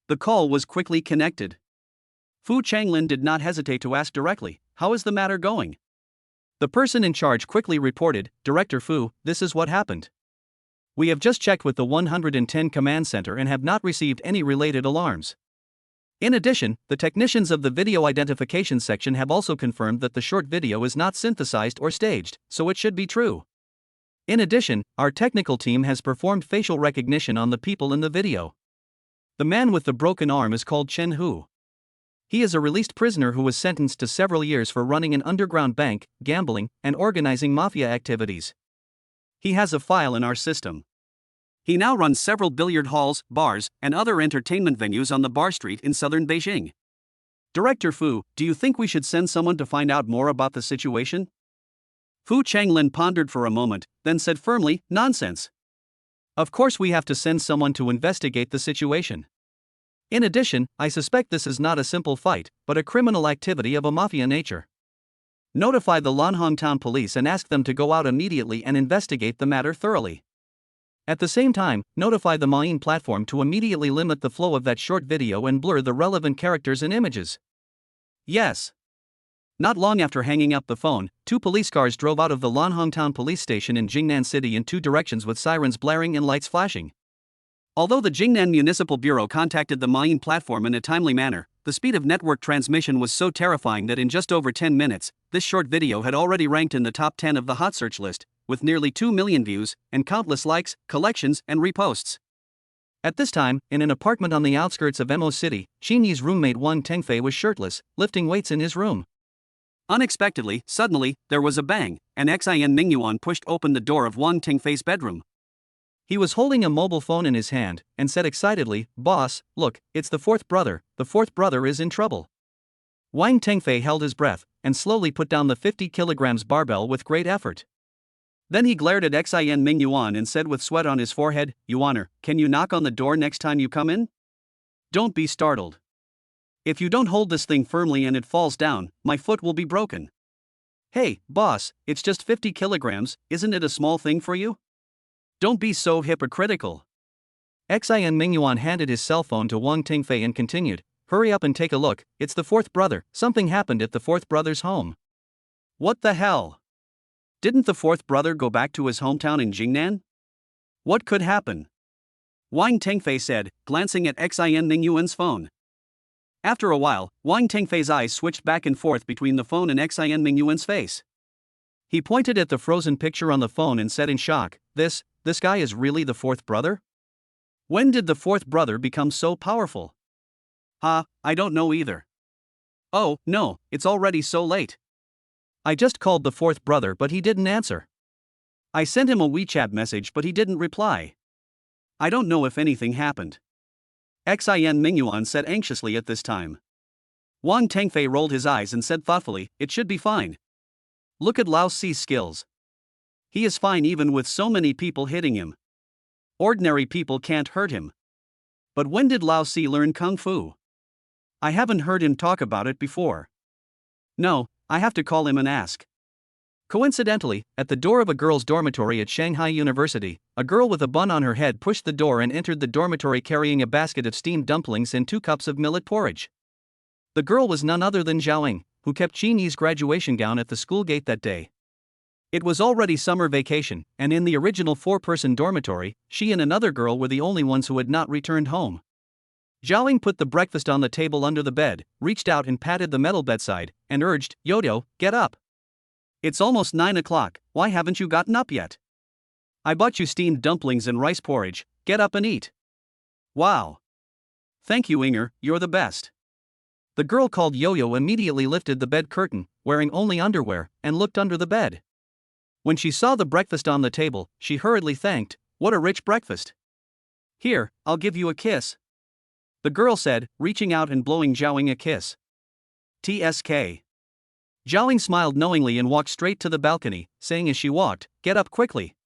Speaker 1: The call was quickly connected. Fu Changlin did not hesitate to ask directly, "How is the matter going?" The person in charge quickly reported, "Director Fu, this is what happened. We have just checked with the 110 Command Center and have not received any related alarms. In addition, the technicians of the video identification section have also confirmed that the short video is not synthesized or staged, so it should be true. In addition, our technical team has performed facial recognition on the people in the video. The man with the broken arm is called Chen Hu. He is a released prisoner who was sentenced to several years for running an underground bank, gambling, and organizing mafia activities. He has a file in our system. He now runs several billiard halls, bars, and other entertainment venues on the Bar Street in southern Beijing. Director Fu, do you think we should send someone to find out more about the situation?"
Speaker 2: Fu Changlin pondered for a moment, then said firmly, "Nonsense. Of course we have to send someone to investigate the situation. In addition, I suspect this is not a simple fight, but a criminal activity of a mafia nature. Notify the Lanhong Town Police and ask them to go out immediately and investigate the matter thoroughly. At the same time, notify the Main platform to immediately limit the flow of that short video and blur the relevant characters and images." Yes. Not long after hanging up the phone, 2 police cars drove out of the Lanhong Town Police Station in Jingnan City in 2 directions with sirens blaring and lights flashing. Although the Jingnan Municipal Bureau contacted the Main platform in a timely manner, the speed of network transmission was so terrifying that in just over 10 minutes, this short video had already ranked in the top 10 of the hot search list, with nearly 2 million views, and countless likes, collections, and reposts. At this time, in an apartment on the outskirts of Mo City, Qin Yi's roommate Wang Tengfei was shirtless, lifting weights in his room. Unexpectedly, suddenly, there was a bang, and Xin Mingyuan pushed open the door of Wang Tengfei's bedroom. He was holding a mobile phone in his hand, and said excitedly, "Boss, look, it's the 4th brother, the 4th brother is in trouble." Wang Tengfei held his breath, and slowly put down the 50 kilograms barbell with great effort. Then he glared at Xin Mingyuan and said with sweat on his forehead, "Yuaner, can you knock on the door next time you come in? Don't be startled. If you don't hold this thing firmly and it falls down, my foot will be broken." "Hey, boss, it's just 50 kilograms, isn't it a small thing for you? Don't be so hypocritical." Xin Mingyuan handed his cell phone to Wang Tengfei and continued, "Hurry up and take a look, it's the 4th brother, something happened at the 4th brother's home." "What the hell? Didn't the 4th brother go back to his hometown in Jingnan? What could happen?" Wang Tengfei said, glancing at Xin Mingyuan's phone. After a while, Wang Tengfei's eyes switched back and forth between the phone and Xin Mingyuan's face. He pointed at the frozen picture on the phone and said in shock, This guy is really the 4th brother? When did the 4th brother become so powerful?" I don't know either." "Oh, no, it's already so late. I just called the 4th brother but he didn't answer. I sent him a WeChat message but he didn't reply. I don't know if anything happened." Xin Mingyuan said anxiously at this time. Wang Tengfei rolled his eyes and said thoughtfully, "It should be fine. Look at Lao Si's skills. He is fine even with so many people hitting him. Ordinary people can't hurt him. But when did Lao Si learn Kung Fu? I haven't heard him talk about it before. No, I have to call him and ask." Coincidentally, at the door of a girls' dormitory at Shanghai University, a girl with a bun on her head pushed the door and entered the dormitory carrying a basket of steamed dumplings and 2 cups of millet porridge. The girl was none other than Zhaoing, who kept Qin Yi's graduation gown at the school gate that day. It was already summer vacation, and in the original 4-person dormitory, she and another girl were the only ones who had not returned home. Zhaoing put the breakfast on the table under the bed, reached out and patted the metal bedside, and urged, "Yodo, get up. It's almost 9 o'clock, why haven't you gotten up yet? I bought you steamed dumplings and rice porridge, get up and eat." "Wow. Thank you, Inger, you're the best." The girl called Yo-Yo immediately lifted the bed curtain, wearing only underwear, and looked under the bed. When she saw the breakfast on the table, she hurriedly thanked, "What a rich breakfast. Here, I'll give you a kiss," the girl said, reaching out and blowing Zhaoing a kiss. "TSK." Zhaoing smiled knowingly and walked straight to the balcony, saying as she walked, "Get up quickly.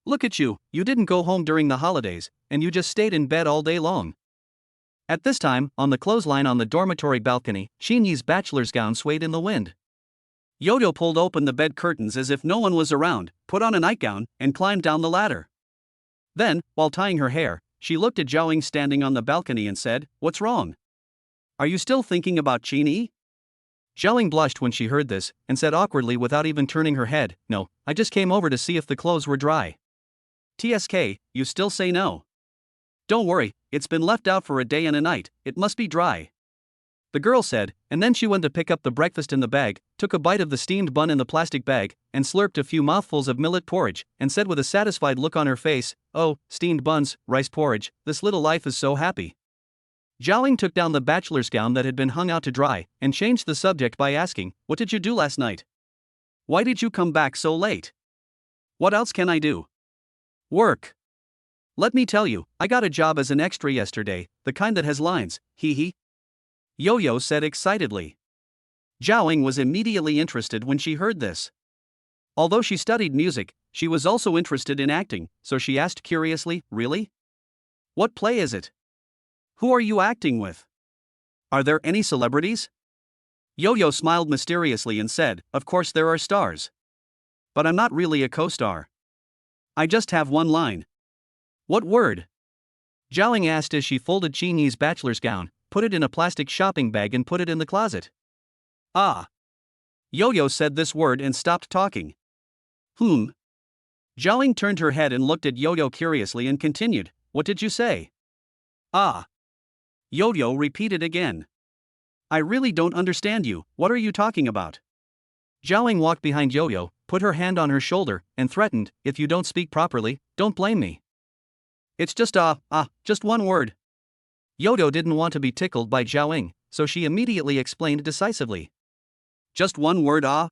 Speaker 2: Look at you, you didn't go home during the holidays, and you just stayed in bed all day long." At this time, on the clothesline on the dormitory balcony, Qin Yi's bachelor's gown swayed in the wind. Yodo pulled open the bed curtains as if no one was around, put on a nightgown, and climbed down the ladder. Then, while tying her hair, she looked at Zhaoing standing on the balcony and said, "What's wrong? Are you still thinking about Qin Yi?" Zhaoing blushed when she heard this, and said awkwardly without even turning her head, "No, I just came over to see if the clothes were dry." "TSK, you still say no? Don't worry, it's been left out for a day and a night, it must be dry," the girl said, and then she went to pick up the breakfast in the bag, took a bite of the steamed bun in the plastic bag, and slurped a few mouthfuls of millet porridge, and said with a satisfied look on her face, "Oh, steamed buns, rice porridge, this little life is so happy." Zhaoing took down the bachelor's gown that had been hung out to dry, and changed the subject by asking, "What did you do last night? Why did you come back so late? What else can I do?" "Work. Let me tell you, I got a job as an extra yesterday, the kind that has lines, hee hee," Yo-Yo said excitedly. Zhaoing was immediately interested when she heard this. Although she studied music, she was also interested in acting, so she asked curiously, "Really? What play is it? Who are you acting with? Are there any celebrities?" Yo-Yo smiled mysteriously and said, "Of course there are stars. But I'm not really a co-star. I just have one line." "What word?" Zhao asked as she folded Qingyi's bachelor's gown, put it in a plastic shopping bag and put it in the closet. "Ah." Yo-Yo said this word and stopped talking. Zhao turned her head and looked at Yo-Yo curiously and continued, "What did you say?" "Ah." Yo-Yo repeated again. "I really don't understand you, what are you talking about?" Zhao walked behind Yo-Yo, put her hand on her shoulder, and threatened, "If you don't speak properly, don't blame me. It's just just one word." Yo-Yo didn't want to be tickled by Zhao, so she immediately explained decisively. "Just one word, ah?"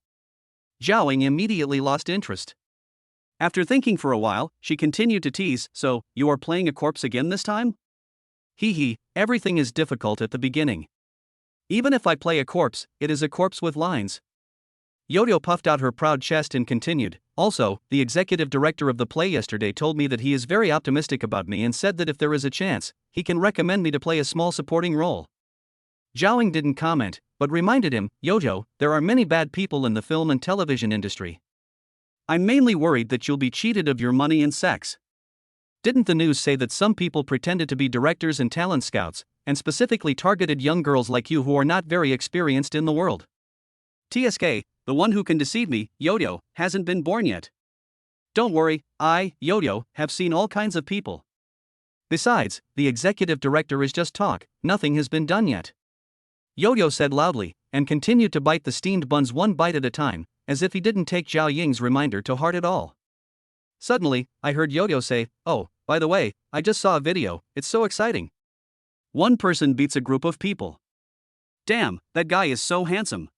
Speaker 2: Zhao immediately lost interest. After thinking for a while, she continued to tease, "So, you are playing a corpse again this time?" "Hee, everything is difficult at the beginning. Even if I play a corpse, it is a corpse with lines." Yo-Yo puffed out her proud chest and continued, "Also, the executive director of the play yesterday told me that he is very optimistic about me and said that if there is a chance, he can recommend me to play a small supporting role." Zhao didn't comment, but reminded him, "Yo-Yo, there are many bad people in the film and television industry. I'm mainly worried that you'll be cheated of your money and sex. Didn't the news say that some people pretended to be directors and talent scouts, and specifically targeted young girls like you who are not very experienced in the world? TSK, the one who can deceive me, Yo-Yo, hasn't been born yet. Don't worry, I, Yo-Yo, have seen all kinds of people. Besides, the executive director is just talk, nothing has been done yet." Yo-Yo said loudly, and continued to bite the steamed buns one bite at a time, as if he didn't take Zhao Ying's reminder to heart at all. Suddenly, I heard Yo-Yo say, "Oh, by the way, I just saw a video, it's so exciting. One person beats a group of people. Damn, that guy is so handsome."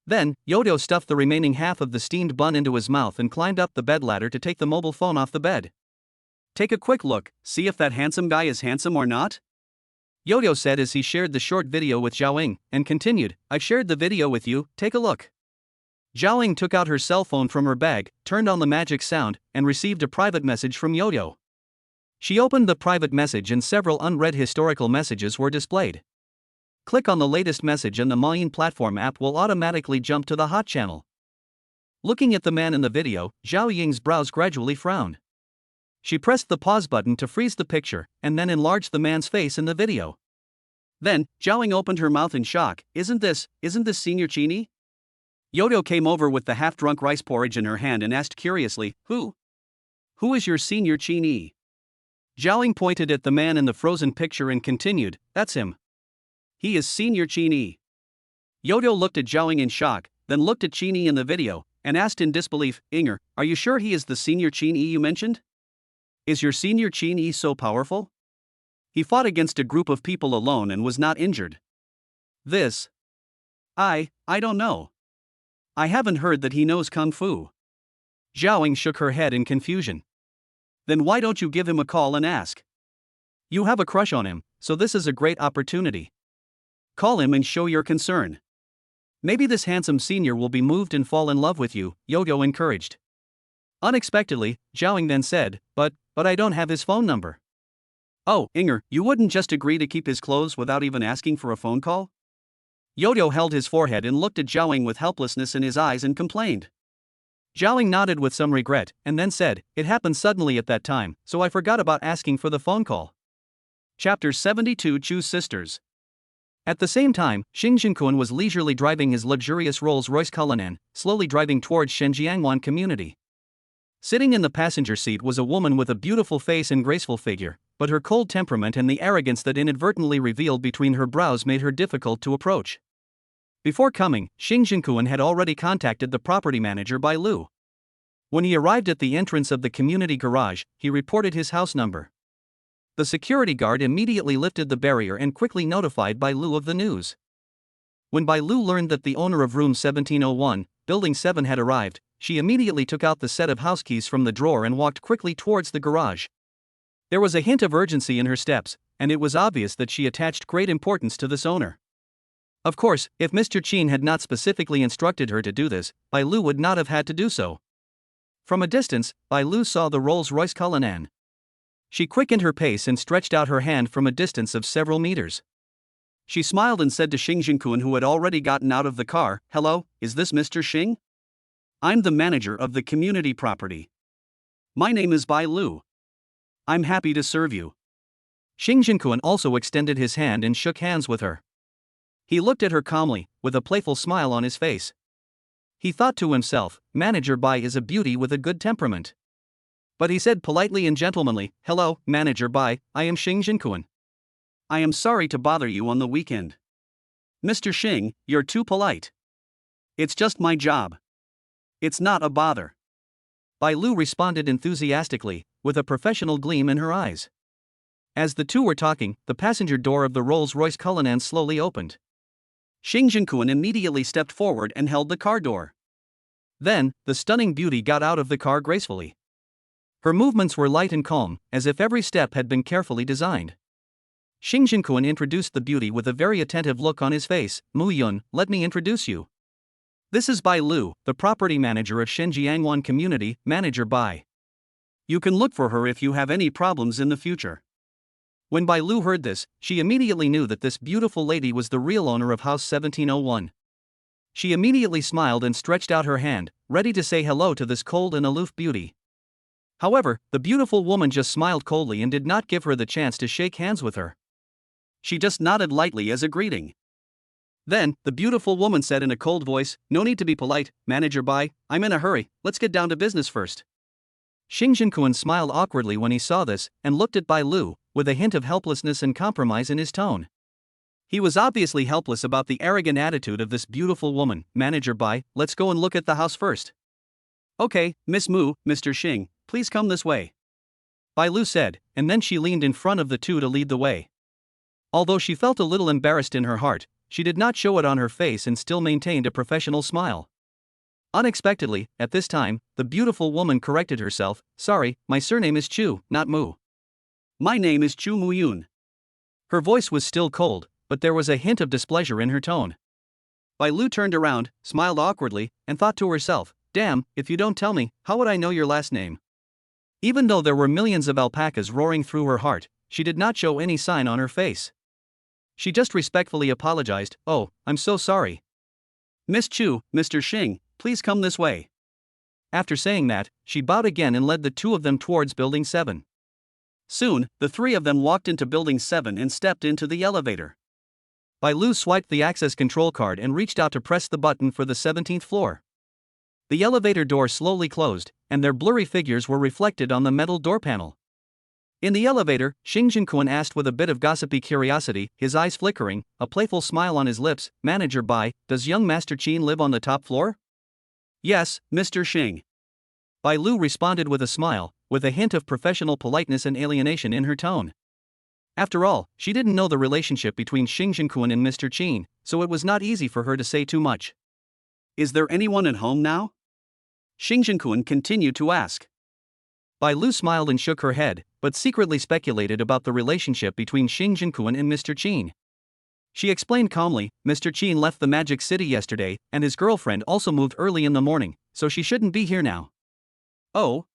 Speaker 2: Then, Yo-Yo stuffed the remaining half of the steamed bun into his mouth and climbed up the bed ladder to take the mobile phone off the bed. "Take a quick look, see if that handsome guy is handsome or not?" Yo-Yo said as he shared the short video with Zhao, and continued, "I've shared the video with you, take a look." Zhao took out her cell phone from her bag, turned on the magic sound, and received a private message from Yo-Yo. She opened the private message and several unread historical messages were displayed. Click on the latest message and the Mayin platform app will automatically jump to the hot channel. Looking at the man in the video, Zhao Ying's brows gradually frowned. She pressed the pause button to freeze the picture, and then enlarged the man's face in the video. Then, Zhao opened her mouth in shock, Isn't this Senior Chini?" Yo-Yo came over with the half-drunk rice porridge in her hand and asked curiously, Who is your Senior Chini?" Zhao pointed at the man in the frozen picture and continued, "That's him. He is Senior Chini." Yo-Yo looked at Zhao in shock, then looked at Chini in the video, and asked in disbelief, "Inger, are you sure he is the Senior Chini you mentioned? Is your Senior Chini so powerful? He fought against a group of people alone and was not injured. This. I don't know. I haven't heard that he knows Kung Fu." Zhao shook her head in confusion. "Then why don't you give him a call and ask? You have a crush on him, so this is a great opportunity. Call him and show your concern. Maybe this handsome senior will be moved and fall in love with you," Yo-Yo encouraged. Unexpectedly, Zhao then said, but I don't have his phone number." "Oh, Inger, you wouldn't just agree to keep his clothes without even asking for a phone call?" Yo-Yo held his forehead and looked at Zhao with helplessness in his eyes and complained. Zhao nodded with some regret, and then said, "It happened suddenly at that time, so I forgot about asking for the phone call." Chapter 72 Chu's Sisters. At the same time, Xing Jinkun was leisurely driving his luxurious Rolls-Royce Cullinan, slowly driving towards Shenjiangwan community. Sitting in the passenger seat was a woman with a beautiful face and graceful figure, but her cold temperament and the arrogance that inadvertently revealed between her brows made her difficult to approach. Before coming, Xing Jinkun had already contacted the property manager Bai Lu. When he arrived at the entrance of the community garage, he reported his house number. The security guard immediately lifted the barrier and quickly notified Bai Lu of the news. When Bai Lu learned that the owner of room 1701, building 7 had arrived, she immediately took out the set of house keys from the drawer and walked quickly towards the garage. There was a hint of urgency in her steps, and it was obvious that she attached great importance to this owner. Of course, if Mr. Qin had not specifically instructed her to do this, Bai Lu would not have had to do so.
Speaker 1: From a distance, Bai Lu saw the Rolls-Royce Cullinan. She quickened her pace and stretched out her hand from a distance of several meters. She smiled and said to Xing Jinkun, who had already gotten out of the car, "Hello, is this Mr. Xing? I'm the manager of the community property. My name is Bai Lu. I'm happy to serve you." Xing Jinkun also extended his hand and shook hands with her. He looked at her calmly, with a playful smile on his face. He thought to himself, Manager Bai is a beauty with a good temperament. But he said politely and gentlemanly, "Hello, Manager Bai, I am Xing Jinkun. I am sorry to bother you on the weekend." "Mr. Xing, you're too polite. It's just my job. It's not a bother." Bai Lu responded enthusiastically, with a professional gleam in her eyes. As the two were talking, the passenger door of the Rolls-Royce Cullinan slowly opened. Xing Jinkun immediately stepped forward and held the car door. Then, the stunning beauty got out of the car gracefully. Her movements were light and calm, as if every step had been carefully designed. Xing Jinkun introduced the beauty with a very attentive look on his face. "Mu Yun, let me introduce you. This is Bai Lu, the property manager of Shenjiangwan Community, Manager Bai. You can look for her if you have any problems in the future." When Bai Lu heard this, she immediately knew that this beautiful lady was the real owner of House 1701. She immediately smiled and stretched out her hand, ready to say hello to this cold and aloof beauty. However, the beautiful woman just smiled coldly and did not give her the chance to shake hands with her. She just nodded lightly as a greeting. Then, the beautiful woman said in a cold voice, "No need to be polite, Manager Bai, I'm in a hurry, let's get down to business first." Xing Jinkun smiled awkwardly when he saw this, and looked at Bai Lu, with a hint of helplessness and compromise in his tone. He was obviously helpless about the arrogant attitude of this beautiful woman. "Manager Bai, let's go and look at the house first." "Okay, Miss Mu, Mr. Xing, please come this way," Bai Lu said, and then she leaned in front of the two to lead the way. Although she felt a little embarrassed in her heart, she did not show it on her face and still maintained a professional smile. Unexpectedly, at this time, the beautiful woman corrected herself. "Sorry, my surname is Chu, not Mu. My name is Chu Muyun." Her voice was still cold, but there was a hint of displeasure in her tone. Bai Lu turned around, smiled awkwardly, and thought to herself, "Damn, if you don't tell me, how would I know your last name?" Even though there were millions of alpacas roaring through her heart, she did not show any sign on her face. She just respectfully apologized. "Oh, I'm so sorry. Miss Chu, Mr. Xing, please come this way." After saying that, she bowed again and led the two of them towards Building 7. Soon, the three of them walked into Building 7 and stepped into the elevator. Bai Lu swiped the access control card and reached out to press the button for the 17th floor. The elevator door slowly closed, and their blurry figures were reflected on the metal door panel. In the elevator, Xing Jinkun asked with a bit of gossipy curiosity, his eyes flickering, a playful smile on his lips, "Manager Bai, does young Master Qin live on the top floor?" "Yes, Mr. Xing." Bai Lu responded with a smile, with a hint of professional politeness and alienation in her tone. After all, she didn't know the relationship between Xing Jinkun and Mr. Qin, so it was not easy for her to say too much. "Is there anyone at home now?" Xing Jinkun continued to ask. Bai Lu smiled and shook her head, but secretly speculated about the relationship between Xing Jinkun and Mr. Qin. She explained calmly, "Mr. Qin left the Magic City yesterday, and his girlfriend also moved early in the morning, so she shouldn't be here now." "Oh?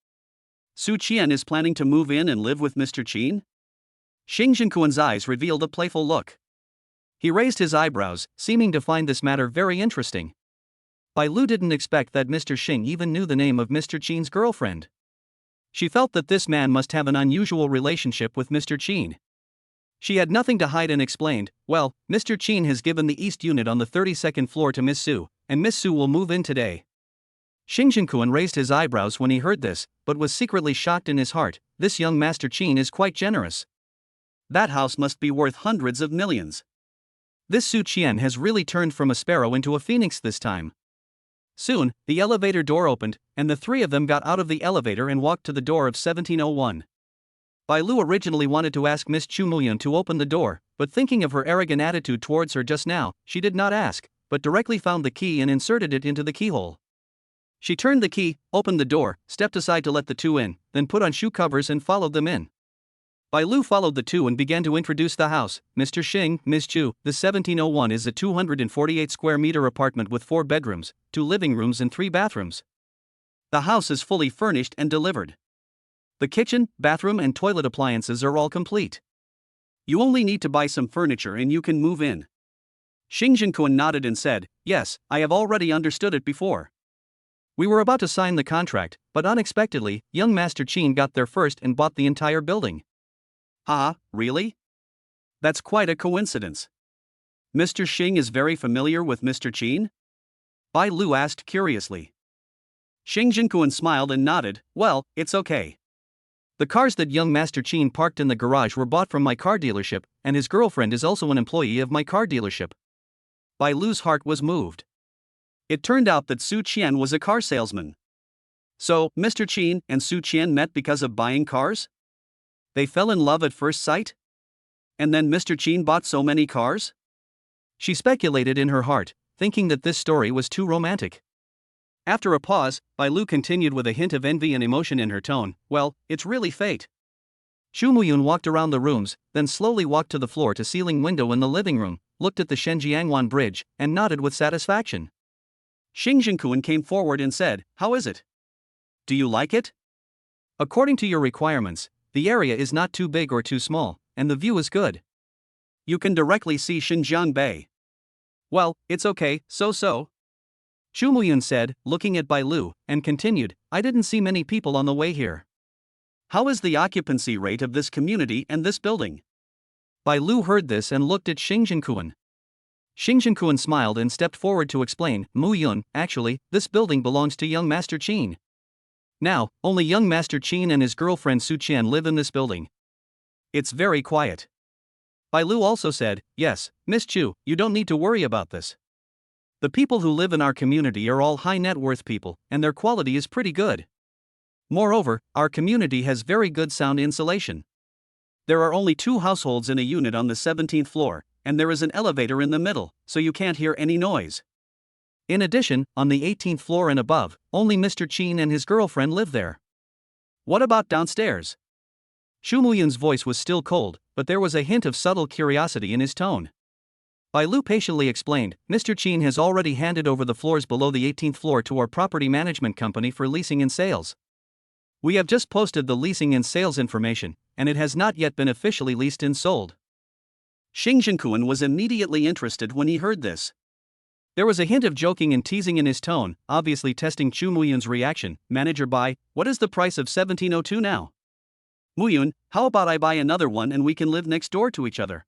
Speaker 1: Su Qian is planning to move in and live with Mr. Qin?" Xing Jinkun's eyes revealed a playful look. He raised his eyebrows, seeming to find this matter very interesting. Bai Lu didn't expect that Mr. Xing even knew the name of Mr. Qin's girlfriend. She felt that this man must have an unusual relationship with Mr. Qin. She had nothing to hide and explained, "Well, Mr. Qin has given the East Unit on the 32nd floor to Miss Su, and Miss Su will move in today." Xing Jinkun raised his eyebrows when he heard this, but was secretly shocked in his heart. This young Master Qin is quite generous. That house must be worth hundreds of millions. This Su Qian has really turned from a sparrow into a phoenix this time. Soon, the elevator door opened, and the three of them got out of the elevator and walked to the door of 1701. Bai Lu originally wanted to ask Miss Chu Muyun to open the door, but thinking of her arrogant attitude towards her just now, she did not ask, but directly found the key and inserted it into the keyhole. She turned the key, opened the door, stepped aside to let the two in, then put on shoe covers and followed them in. Bai Lu followed the two and began to introduce the house. "Mr. Xing, Miss Chu, the 1701 is a 248 square meter apartment with 4 bedrooms, 2 living rooms and 3 bathrooms. The house is fully furnished and delivered. The kitchen, bathroom, and toilet appliances are all complete. You only need to buy some furniture and you can move in. Xing Jinquan nodded and said, "Yes, I have already understood it before." We were about to sign the contract, but unexpectedly, young Master Qin got there first and bought the entire building. Ah, really? That's quite a coincidence. Mr. Xing is very familiar with Mr. Qin? Bai Lu asked curiously. Xing Jinquan smiled and nodded, "Well, it's okay. The cars that young Master Qin parked in the garage were bought from my car dealership, and his girlfriend is also an employee of my car dealership." Bai Lu's heart was moved. It turned out that Su Qian was a car salesman. So, Mr. Qin and Su Qian met because of buying cars? They fell in love at first sight? And then Mr. Qin bought so many cars? She speculated in her heart, thinking that this story was too romantic. After a pause, Bai Lu continued with a hint of envy and emotion in her tone, "Well, it's really fate." Xu Muyun walked around the rooms, then slowly walked to the floor-to-ceiling window in the living room, looked at the Shenjiangwan Bridge, and nodded with satisfaction. Xing Jinquan came forward and said, "How is it? Do you like it? According to your requirements, the area is not too big or too small, and the view is good. You can directly see Xinjiang Bay." "Well, it's okay, so-so," Xu Muyun said, looking at Bai Lu, and continued, "I didn't see many people on the way here. How is the occupancy rate of this community and this building?" Bai Lu heard this and looked at Xing Jinquan. Xing Jinquan smiled and stepped forward to explain, "Muyun, actually, this building belongs to young Master Qin. Now, only young Master Qin and his girlfriend Su Qian live in this building. It's very quiet." Bai Lu also said, "Yes, Miss Chu, you don't need to worry about this. The people who live in our community are all high net worth people, and their quality is pretty good. Moreover, our community has very good sound insulation. There are only 2 households in a unit on the 17th floor, and there is an elevator in the middle, so you can't hear any noise. In addition, on the 18th floor and above, only Mr. Qin and his girlfriend live there. What about downstairs?" Xu Muyun's voice was still cold, but there was a hint of subtle curiosity in his tone. Bai Lu patiently explained, "Mr. Qin has already handed over the floors below the 18th floor to our property management company for leasing and sales. We have just posted the leasing and sales information, and it has not yet been officially leased and sold." Xing Jinquan was immediately interested when he heard this. There was a hint of joking and teasing in his tone, obviously testing Xu Muyun's reaction. "Manager Bai, what is the price of 1702 now? Muyun, how about I buy another one and we can live next door to each other?"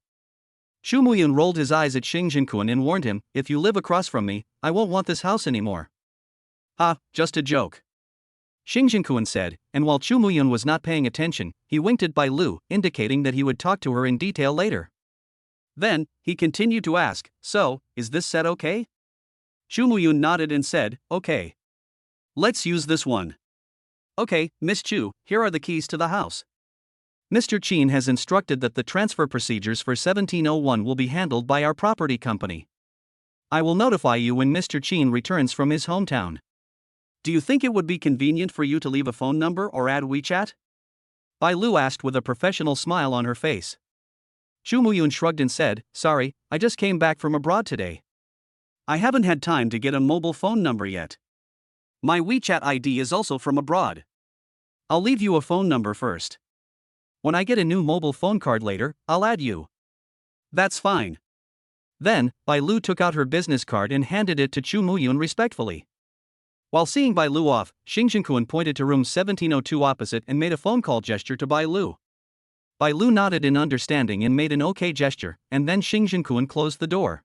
Speaker 1: Xu Muyun rolled his eyes at Xing Jinquan and warned him, "If you live across from me, I won't want this house anymore." "Ah, just a joke," Xing Jinquan said, and while Xu Muyun was not paying attention, he winked at Bai Lu, indicating that he would talk to her in detail later. Then, he continued to ask, "So, is this set okay?" Xu Muyun nodded and said, "Okay. Let's use this one." "Okay, Miss Chu, here are the keys to the house. Mr. Qin has instructed that the transfer procedures for 1701 will be handled by our property company. I will notify you when Mr. Qin returns from his hometown. Do you think it would be convenient for you to leave a phone number or add WeChat?" Bai Lu asked with a professional smile on her face. Xu Muyun shrugged and said, "Sorry, I just came back from abroad today. I haven't had time to get a mobile phone number yet. My WeChat ID is also from abroad. I'll leave you a phone number first. When I get a new mobile phone card later, I'll add you." "That's fine." Then, Bai Lu took out her business card and handed it to Xu Muyun respectfully. While seeing Bai Lu off, Xing Jinquan pointed to room 1702 opposite and made a phone call gesture to Bai Lu. Bai Lu nodded in understanding and made an OK gesture, and then Xing Jinquan closed the door.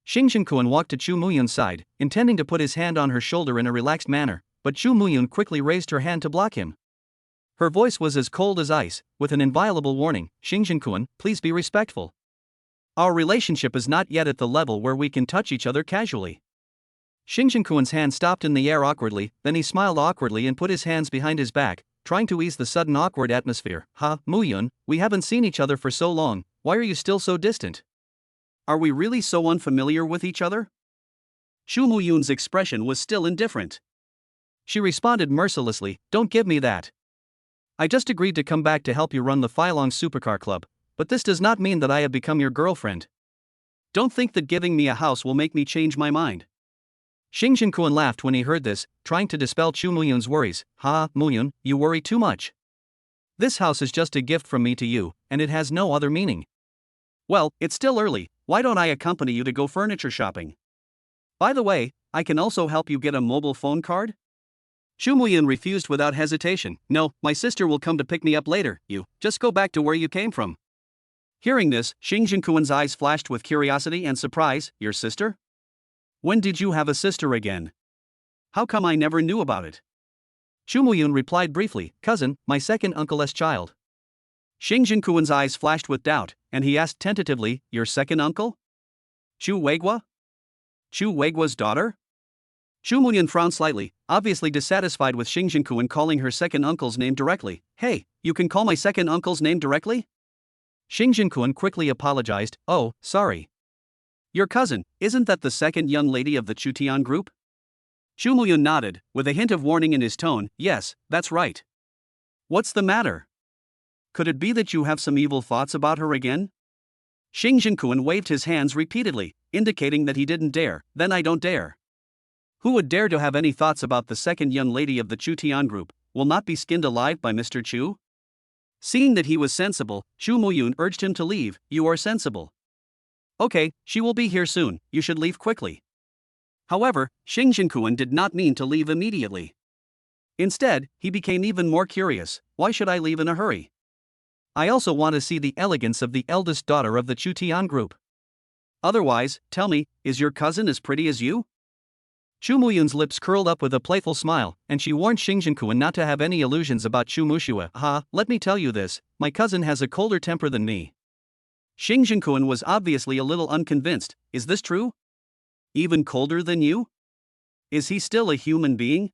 Speaker 1: Xing Jinquan walked to Xu Muyun's side, intending to put his hand on her shoulder in a relaxed manner, but Xu Muyun quickly raised her hand to block him. Her voice was as cold as ice, with an inviolable warning, "Xing Jinquan, please be respectful. Our relationship is not yet at the level where we can touch each other casually." Xing Jinquan's hand stopped in the air awkwardly, then he smiled awkwardly and put his hands behind his back, trying to ease the sudden awkward atmosphere. "Ha, Muyun, we haven't seen each other for so long, why are you still so distant? Are we really so unfamiliar with each other?" Xu Muyun's expression was still indifferent. She responded mercilessly, "Don't give me that. I just agreed to come back to help you run the Feilong Supercar Club, but this does not mean that I have become your girlfriend. Don't think that giving me a house will make me change my mind. Xing Jinkuan laughed when he heard this, trying to dispel Chu Muyun's worries. Ha, Muyun, you worry too much. This house is just a gift from me to you, and it has no other meaning. Well, it's still early, why don't I accompany you to go furniture shopping? By the way, I can also help you get a mobile phone card? Chu Muyun refused without hesitation. No, my sister will come to pick me up later, you just go back to where you came from. Hearing this, Xing Jinkuan's eyes flashed with curiosity and surprise. Your sister? When did you have a sister again? How come I never knew about it? Chu Muyun replied briefly, cousin, my second uncle's child. Xing Jinkuan's eyes flashed with doubt, and he asked tentatively, your second uncle? Chu Weigua? Chu Weigua's daughter? Chu Muyun frowned slightly, obviously dissatisfied with Xing Jinkuan calling her second uncle's name directly. Hey, you can call my second uncle's name directly? Xing Jinkuan quickly apologized. Oh, sorry. Your cousin, isn't that the second young lady of the Chutian group? Chu Muyun nodded, with a hint of warning in his tone. Yes, that's right. What's the matter? Could it be that you have some evil thoughts about her again? Xing Jinkuan waved his hands repeatedly, indicating that he didn't dare. Then I don't dare. Who would dare to have any thoughts about the second young lady of the Chutian group, will not be skinned alive by Mr. Chu? Seeing that he was sensible, Chu Muyun urged him to leave. You are sensible. Okay, she will be here soon, you should leave quickly. However, Xing Jinkuan did not mean to leave immediately. Instead, he became even more curious. Why should I leave in a hurry? I also want to see the elegance of the eldest daughter of the Chutian group. Otherwise, tell me, is your cousin as pretty as you? Chu Muyun's lips curled up with a playful smile, and she warned Xing Jinkuan not to have any illusions about Chu Mushua. Let me tell you this, my cousin has a colder temper than me. Xing Jinkuan was obviously a little unconvinced. Is this true? Even colder than you? Is he still a human being?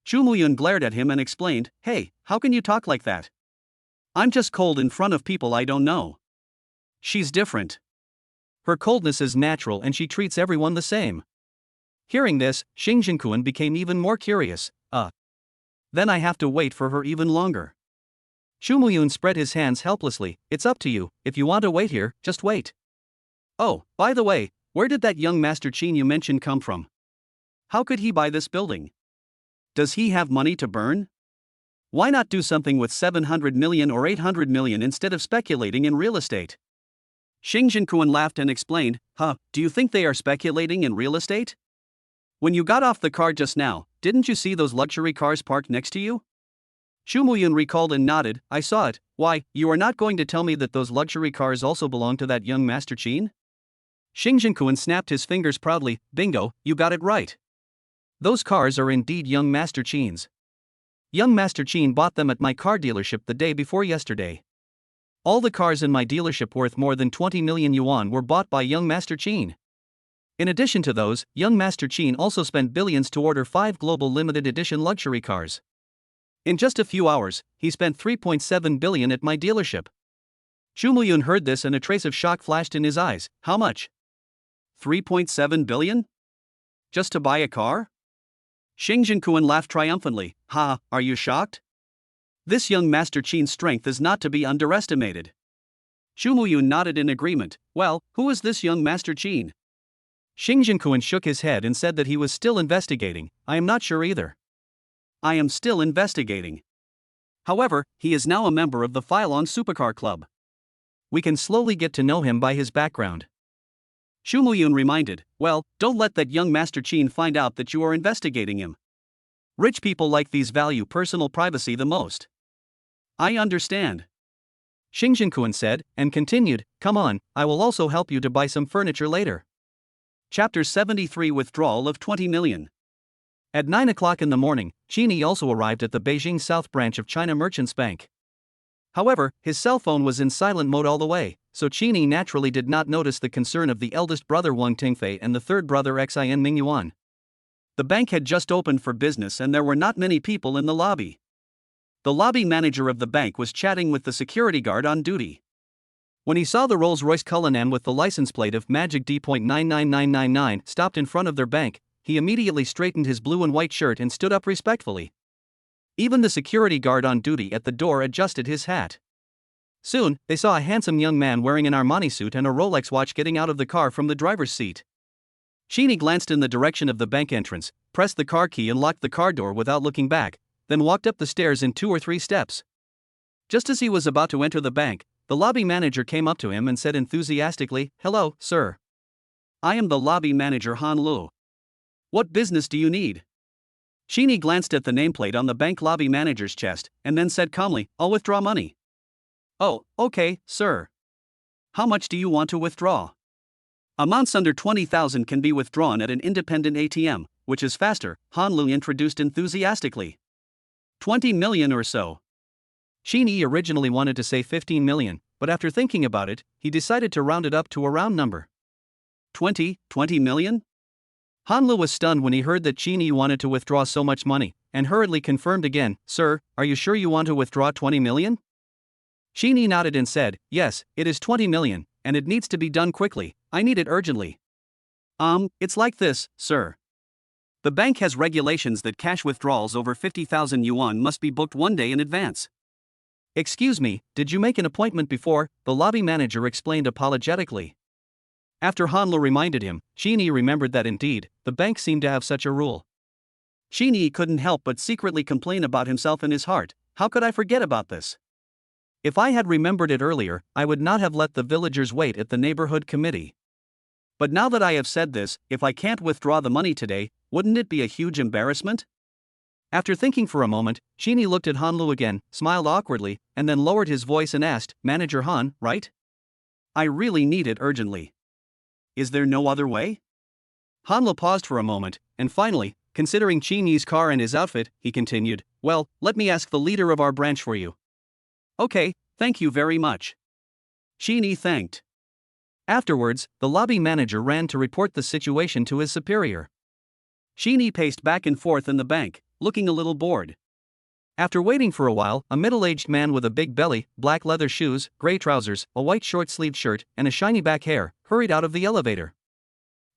Speaker 1: Chu Muyun glared at him and explained, hey, how can you talk like that? I'm just cold in front of people I don't know. She's different. Her coldness is natural and she treats everyone the same. Hearing this, Xing Jinkuan became even more curious. Then I have to wait for her even longer. Chu Muyun spread his hands helplessly. It's up to you, if you want to wait here, just wait. Oh, by the way, where did that young Master Qin you mentioned come from? How could he buy this building? Does he have money to burn? Why not do something with 700 million or 800 million instead of speculating in real estate? Xing Jinkuan laughed and explained, do you think they are speculating in real estate? When you got off the car just now, didn't you see those luxury cars parked next to you? Chu Muyun recalled and nodded. I saw it. Why, you are not going to tell me that those luxury cars also belong to that young Master Qin? Xing Jinkuan snapped his fingers proudly. Bingo, you got it right. Those cars are indeed young Master Qin's. Young Master Qin bought them at my car dealership the day before yesterday. All the cars in my dealership worth more than 20 million yuan were bought by young Master Qin. In addition to those, young Master Qin also spent billions to order 5 global limited edition luxury cars. In just a few hours, he spent 3.7 billion at my dealership. Chu Muyun heard this and a trace of shock flashed in his eyes. How much? 3.7 billion? Just to buy a car? Xing Jinkuan laughed triumphantly. Are you shocked? This young Master Qin's strength is not to be underestimated. Chu Muyun nodded in agreement. Well, who is this young Master Qin? Xing Jinkuan shook his head and said that he was still investigating. I am not sure either. I am still investigating. However, he is now a member of the Phylon Supercar Club. We can slowly get to know him by his background. Chu Muyun reminded, well, don't let that young Master Qin find out that you are investigating him. Rich people like these value personal privacy the most. I understand. Xing Jinkuan said, and continued, come on, I will also help you to buy some furniture later. Chapter 73 Withdrawal of 20 million. At 9 o'clock in the morning, Qin also arrived at the Beijing South branch of China Merchants Bank. However, his cell phone was in silent mode all the way, so Qin naturally did not notice the concern of the eldest brother Wang Tingfei and the third brother Xin Mingyuan. The bank had just opened for business and there were not many people in the lobby. The lobby manager of the bank was chatting with the security guard on duty. When he saw the Rolls-Royce Cullinan with the license plate of Magic D.99999 stopped in front of their bank, he immediately straightened his blue and white shirt and stood up respectfully. Even the security guard on duty at the door adjusted his hat. Soon, they saw a handsome young man wearing an Armani suit and a Rolex watch getting out of the car from the driver's seat. Sheeny glanced in the direction of the bank entrance, pressed the car key and locked the car door without looking back, then walked up the stairs in 2 or 3 steps. Just as he was about to enter the bank, the lobby manager came up to him and said enthusiastically, "Hello, sir. I am the lobby manager Han Lu. What business do you need?" Sheeny glanced at the nameplate on the bank lobby manager's chest, and then said calmly, "I'll withdraw money." "Oh, okay, sir. How much do you want to withdraw?" "Amounts under 20,000 can be withdrawn at an independent ATM, which is faster," Han Lu introduced enthusiastically. 20 million or so." Sheeny originally wanted to say 15 million, but after thinking about it, he decided to round it up to a round number. 20 million? Han Lu was stunned when he heard that Sheeny wanted to withdraw so much money, and hurriedly confirmed again, "Sir, are you sure you want to withdraw 20 million? Sheeny nodded and said, "Yes, it is 20 million, and it needs to be done quickly. I need it urgently." It's like this, sir. The bank has regulations that cash withdrawals over 50,000 yuan must be booked 1 day in advance." "Excuse me, did you make an appointment before?" the lobby manager explained apologetically. After Han Lu reminded him, Sheeny remembered that indeed, the bank seemed to have such a rule. Sheeny couldn't help but secretly complain about himself in his heart. "How could I forget about this? If I had remembered it earlier, I would not have let the villagers wait at the neighborhood committee. But now that I have said this, if I can't withdraw the money today, wouldn't it be a huge embarrassment?" After thinking for a moment, Sheeny looked at Han Lu again, smiled awkwardly, and then lowered his voice and asked, "Manager Han, right? I really need it urgently. Is there no other way?" Han Lu paused for a moment, and finally, considering Sheeny's car and his outfit, he continued, "Well, let me ask the leader of our branch for you." "Okay, thank you very much." Sheeny thanked. Afterwards, the lobby manager ran to report the situation to his superior. Sheeny paced back and forth in the bank, looking a little bored. After waiting for a while, a middle-aged man with a big belly, black leather shoes, gray trousers, a white short-sleeved shirt, and a shiny back hair, hurried out of the elevator.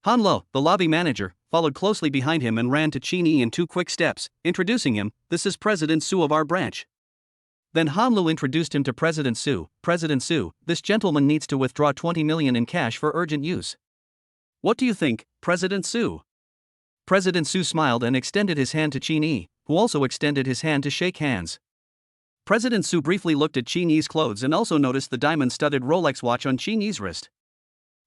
Speaker 1: Han Lu, the lobby manager, followed closely behind him and ran to Sheeny in 2 quick steps, introducing him, "This is President Su of our branch." Then Han Lu introduced him to President Su. "President Su, this gentleman needs to withdraw 20 million in cash for urgent use. What do you think, President Su?" President Su smiled and extended his hand to Sheeny, who also extended his hand to shake hands. President Su briefly looked at Sheeny's clothes and also noticed the diamond-studded Rolex watch on Sheeny's wrist.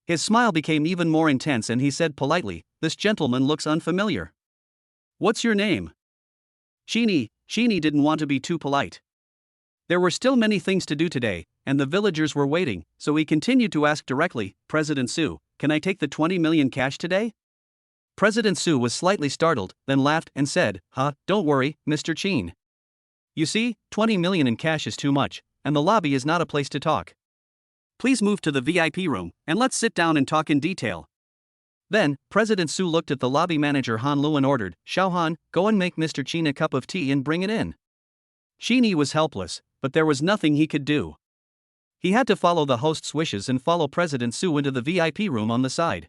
Speaker 1: His smile became even more intense and he said politely, "This gentleman looks unfamiliar. What's your name?" Sheeny didn't want to be too polite. There were still many things to do today, and the villagers were waiting, so he continued to ask directly, "President Su, can I take the 20 million cash today?" President Su was slightly startled, then laughed and said, "Don't worry, Mr. Chin. You see, 20 million in cash is too much, and the lobby is not a place to talk. Please move to the VIP room, and let's sit down and talk in detail." Then, President Su looked at the lobby manager Han Lu and ordered, "Xiao Han, go and make Mr. Chin a cup of tea and bring it in." Sheeny was helpless, but there was nothing he could do. He had to follow the host's wishes and follow President Su into the VIP room on the side.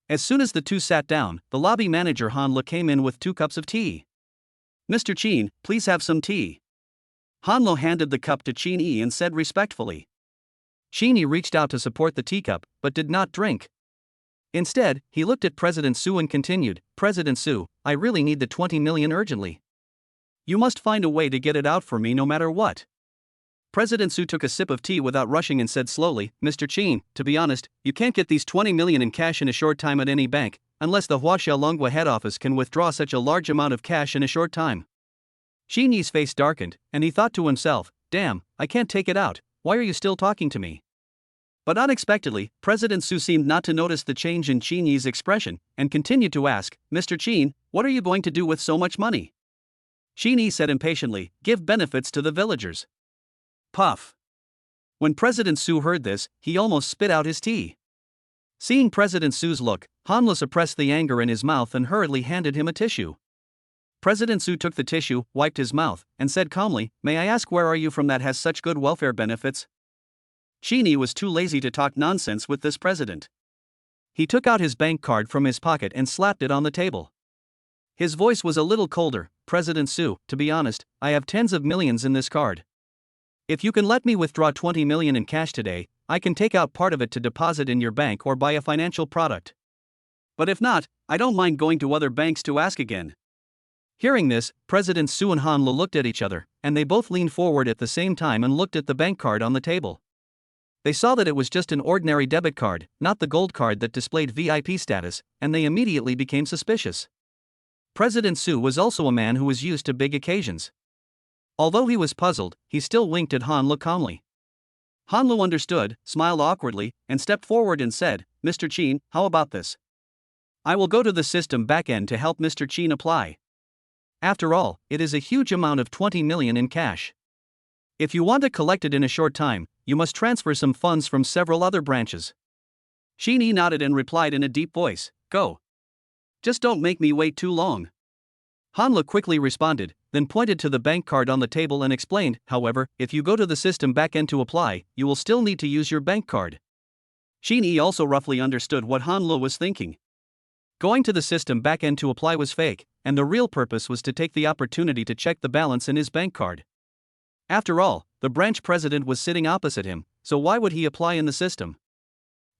Speaker 1: As soon as the two sat down, the lobby manager Han Lu came in with 2 cups of tea. "Mr. Chin, please have some tea." Han Lu handed the cup to Sheeny and said respectfully. Sheeny reached out to support the teacup, but did not drink. Instead, he looked at President Su and continued, "President Su, I really need the 20 million urgently. You must find a way to get it out for me no matter what." President Su took a sip of tea without rushing and said slowly, "Mr. Chin, to be honest, you can't get these 20 million in cash in a short time at any bank, unless the Huaxiaolonghua head office can withdraw such a large amount of cash in a short time." Sheeny's face darkened, and he thought to himself, "Damn, I can't take it out, why are you still talking to me?" But unexpectedly, President Su seemed not to notice the change in Sheeny's expression, and continued to ask, "Mr. Chin, what are you going to do with so much money?" Sheeny said impatiently, "Give benefits to the villagers." Puff. When President Su heard this, he almost spit out his tea. Seeing President Su's look, Han Lu suppressed the anger in his mouth and hurriedly handed him a tissue. President Su took the tissue, wiped his mouth, and said calmly, "May I ask where are you from that has such good welfare benefits?" Sheeny was too lazy to talk nonsense with this president. He took out his bank card from his pocket and slapped it on the table. His voice was a little colder, "President Su, to be honest, I have tens of millions in this card. If you can let me withdraw 20 million in cash today, I can take out part of it to deposit in your bank or buy a financial product."
Speaker 2: But if not, I don't mind going to other banks to ask again.
Speaker 1: Hearing this, President Su and Han Lu looked at each other, and they both leaned forward at the same time and looked at the bank card on the table. They saw that it was just an ordinary debit card, not the gold card that displayed VIP status, and they immediately became suspicious. President Su was also a man who was used to big occasions. Although he was puzzled, he still winked at Han Lu calmly. Han Lu understood, smiled awkwardly, and stepped forward and said, "Mr. Qin, how about this? I will go to the system backend to help Mr. Qin apply. After all, it is a huge amount of 20 million in cash. If you want to collect it in a short time, you must transfer some funds from several other branches." Qin nodded and replied in a deep voice, "Go. Just don't make me wait too long." Han Lu quickly responded, then pointed to the bank card on the table and explained, "However, if you go to the system backend to apply, you will still need to use your bank card." Qin also roughly understood what Han Lu was thinking. Going to the system backend to apply was fake, and the real purpose was to take the opportunity to check the balance in his bank card. After all, the branch president was sitting opposite him, so why would he apply in the system?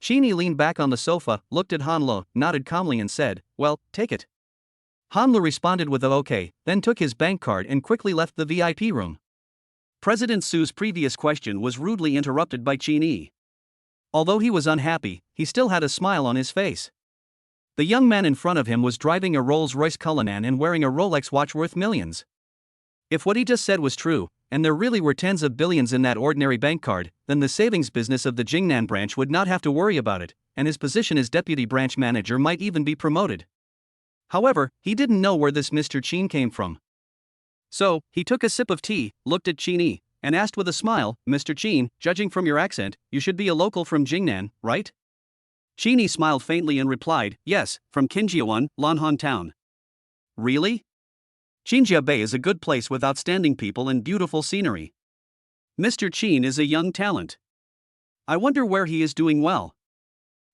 Speaker 1: Qin leaned back on the sofa, looked at Han Lu, nodded calmly and said, "Well, take it." Han Lu responded with a "okay," then took his bank card and quickly left the VIP room. President Su's previous question was rudely interrupted by Qin. Although he was unhappy, he still had a smile on his face. The young man in front of him was driving a Rolls-Royce Cullinan and wearing a Rolex watch worth millions. If what he just said was true, and there really were tens of billions in that ordinary bank card, then the savings business of the Jingnan branch would not have to worry about it, and his position as deputy branch manager might even be promoted. However, he didn't know where this Mr. Qin came from. So, he took a sip of tea, looked at Qin, and asked with a smile, "Mr. Qin, judging from your accent, you should be a local from Jingnan, right?" Qin smiled faintly and replied, "Yes, from Qinjiawan, Lanhan town." "Really? Qinjia Bay is a good place with outstanding people and beautiful scenery. Mr. Qin is a young talent. I wonder where he is doing well."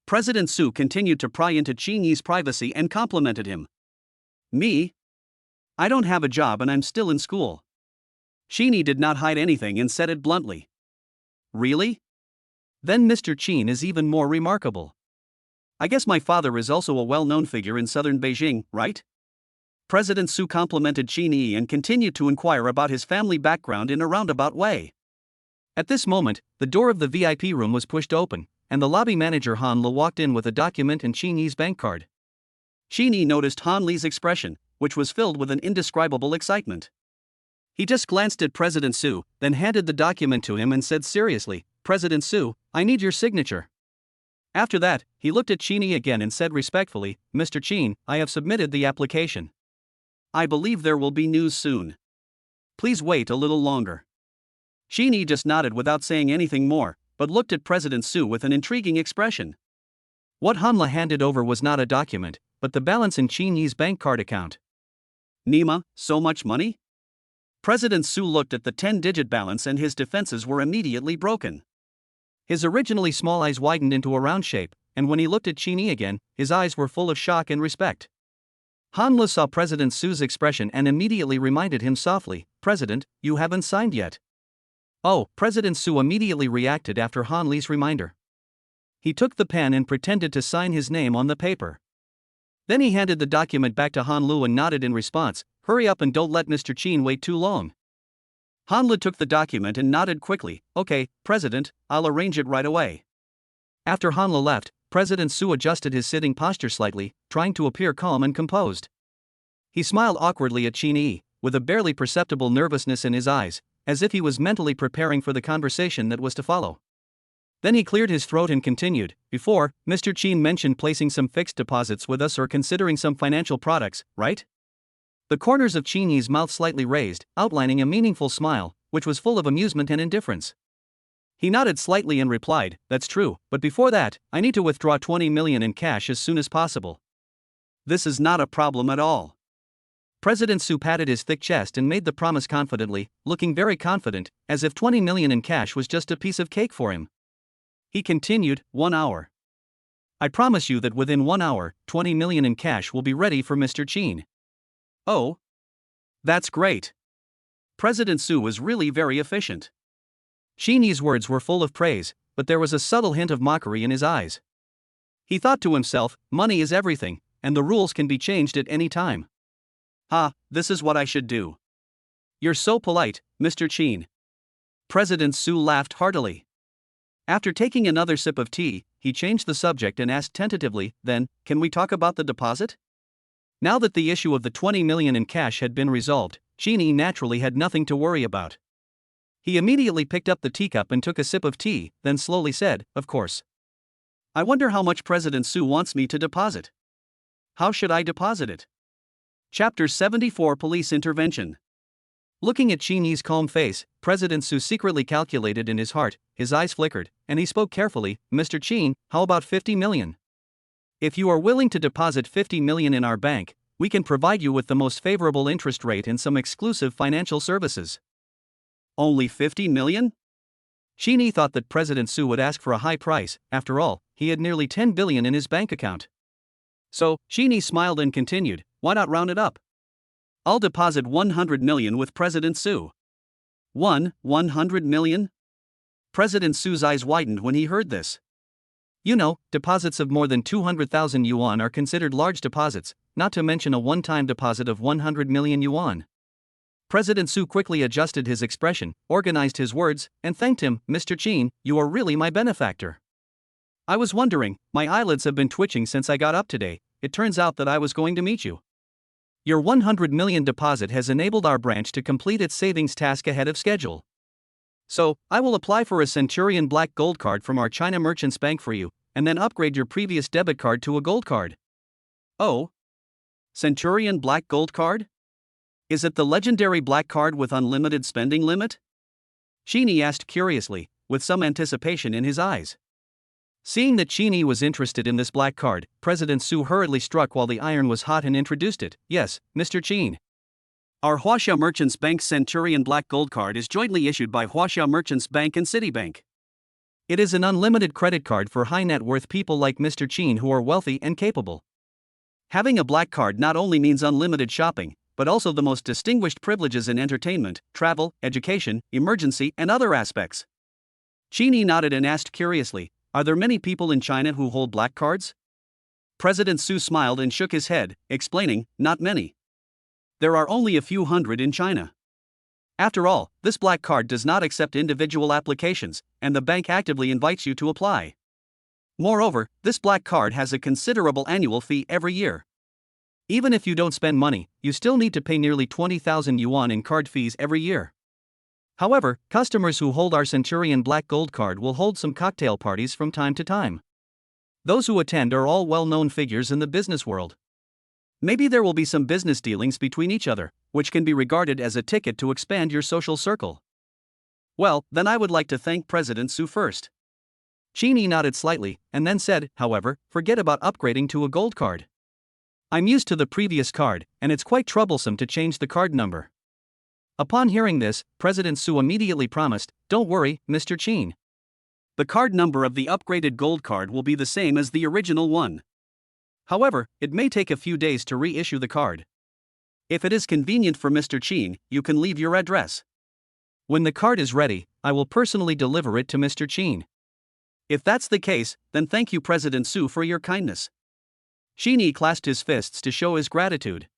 Speaker 1: President Su continued to pry into Qin's privacy and complimented him. "Me? I don't have a job and I'm still in school." Qin did not hide anything and said it bluntly. "Really? Then Mr. Qin is even more remarkable. I guess my father is also a well-known figure in southern Beijing, right?" President Su complimented Qin and continued to inquire about his family background in a roundabout way. At this moment, the door of the VIP room was pushed open, and the lobby manager Han Lu walked in with a document and Qin's bank card. Qin noticed Han Li's expression, which was filled with an indescribable excitement. He just glanced at President Su, then handed the document to him and said seriously, "President Su, I need your signature." After that, he looked at Qin again and said respectfully, "Mr. Qin, I have submitted the application. I believe there will be news soon. Please wait a little longer." Qin just nodded without saying anything more, but looked at President Su with an intriguing expression. What Han Lu handed over was not a document, but the balance in Qin's bank card account. "Nima, so much money?" President Su looked at the 10-digit balance and his defenses were immediately broken. His originally small eyes widened into a round shape, and when he looked at Qin again, his eyes were full of shock and respect. Han Lu saw President Su's expression and immediately reminded him softly, "President, you haven't signed yet." "Oh," President Su immediately reacted after Han Li's reminder. He took the pen and pretended to sign his name on the paper. Then he handed the document back to Han Lu and nodded in response, "Hurry up and don't let Mr. Qin wait too long." Han Lu took the document and nodded quickly, "Okay, President, I'll arrange it right away." After Han Lu left, President Su adjusted his sitting posture slightly, trying to appear calm and composed. He smiled awkwardly at Qin, with a barely perceptible nervousness in his eyes, as if he was mentally preparing for the conversation that was to follow. Then he cleared his throat and continued, "Before, Mr. Qin mentioned placing some fixed deposits with us or considering some financial products, right?" The corners of Qin's mouth slightly raised, outlining a meaningful smile, which was full of amusement and indifference. He nodded slightly and replied, "That's true, but before that, I need to withdraw 20 million in cash as soon as possible." "This is not a problem at all." President Su patted his thick chest and made the promise confidently, looking very confident, as if 20 million in cash was just a piece of cake for him. He continued, 1 hour. I promise you that within 1 hour, 20 million in cash will be ready for Mr. Qin." "Oh? That's great." President Su was really very efficient. Qin's words were full of praise, but there was a subtle hint of mockery in his eyes. He thought to himself, money is everything, and the rules can be changed at any time.
Speaker 2: This is what I should do.
Speaker 1: You're so polite, Mr. Qin.
Speaker 2: President Su laughed heartily.
Speaker 1: After taking another sip of tea, he changed the subject and asked tentatively, then, can we talk about the deposit? Now that the issue of the 20 million in cash had been resolved, Qin naturally had nothing to worry about. He immediately picked up the teacup and took a sip of tea, then slowly said, of course.
Speaker 2: I wonder how much President Su wants me to deposit. How should I deposit it? Chapter 74 Police Intervention.
Speaker 1: Looking at Qin's calm face, President Su secretly calculated in his heart, his eyes flickered, and he spoke carefully, Mr. Qin, how about 50 million? If you are willing to deposit 50 million in our bank, we can provide you with the most favorable interest rate and some exclusive financial services.
Speaker 2: Only 50 million?
Speaker 1: Qin thought that President Su would ask for a high price. After all, he had nearly 10 billion in his bank account.
Speaker 2: So, Qin smiled and continued, why not round it up? I'll deposit 100 million with President Su. 100 million? President Su's eyes widened when he heard this.
Speaker 1: You know, deposits of more than 200,000 yuan are considered large deposits, not to mention a one-time deposit of 100 million yuan. President Su quickly adjusted his expression, organized his words, and thanked him, Mr. Qin, you are really my benefactor. I was wondering, my eyelids have been twitching since I got up today, it turns out that I was going to meet you. Your 100 million deposit has enabled our branch to complete its savings task ahead of schedule. So, I will apply for a Centurion Black Gold card from our China Merchants Bank for you, and then upgrade your previous debit card to a gold card.
Speaker 2: Oh? Centurion Black Gold card? Is it the legendary black card with unlimited spending limit?
Speaker 1: Qin asked curiously, with some anticipation in his eyes. Seeing that Qin was interested in this black card, President Su hurriedly struck while the iron was hot and introduced it. Yes, Mr. Qin.
Speaker 2: Our Huaxia Merchants Bank Centurion Black Gold card is jointly issued by Huaxia Merchants Bank and Citibank.
Speaker 1: It is an unlimited credit card for high net worth people like Mr. Qin who are wealthy and capable.
Speaker 2: Having a black card not only means unlimited shopping, but also the most distinguished privileges in entertainment, travel, education, emergency, and other aspects.
Speaker 1: Qin nodded and asked curiously, are there many people in China who hold black cards?
Speaker 2: President Su smiled and shook his head, explaining, not many. There are only a few hundred in China. After all, this black card does not accept individual applications, and the bank actively invites you to apply. Moreover, this black card has a considerable annual fee every year.
Speaker 1: Even if you don't spend money, you still need to pay nearly 20,000 yuan in card fees every year. However, customers who hold our Centurion Black Gold card will hold some cocktail parties from time to time. Those who attend are all well-known figures in the business world. Maybe there will be some business dealings between each other, which can be regarded as a ticket to expand your social circle.
Speaker 2: Well, then I would like to thank President Su first.
Speaker 1: Qin nodded slightly, and then said, however, forget about upgrading to a gold card. I'm used to the previous card, and it's quite troublesome to change the card number. Upon hearing this, President Su immediately promised, don't worry, Mr. Qin.
Speaker 2: The card number of the upgraded gold card will be the same as the original one. However, it may take a few days to reissue the card. If it is convenient for Mr. Qin, you can leave your address.
Speaker 1: When the card is ready, I will personally deliver it to Mr. Qin.
Speaker 2: If that's the case, then thank you President Su for your kindness.
Speaker 1: Qin clasped his fists to show his gratitude.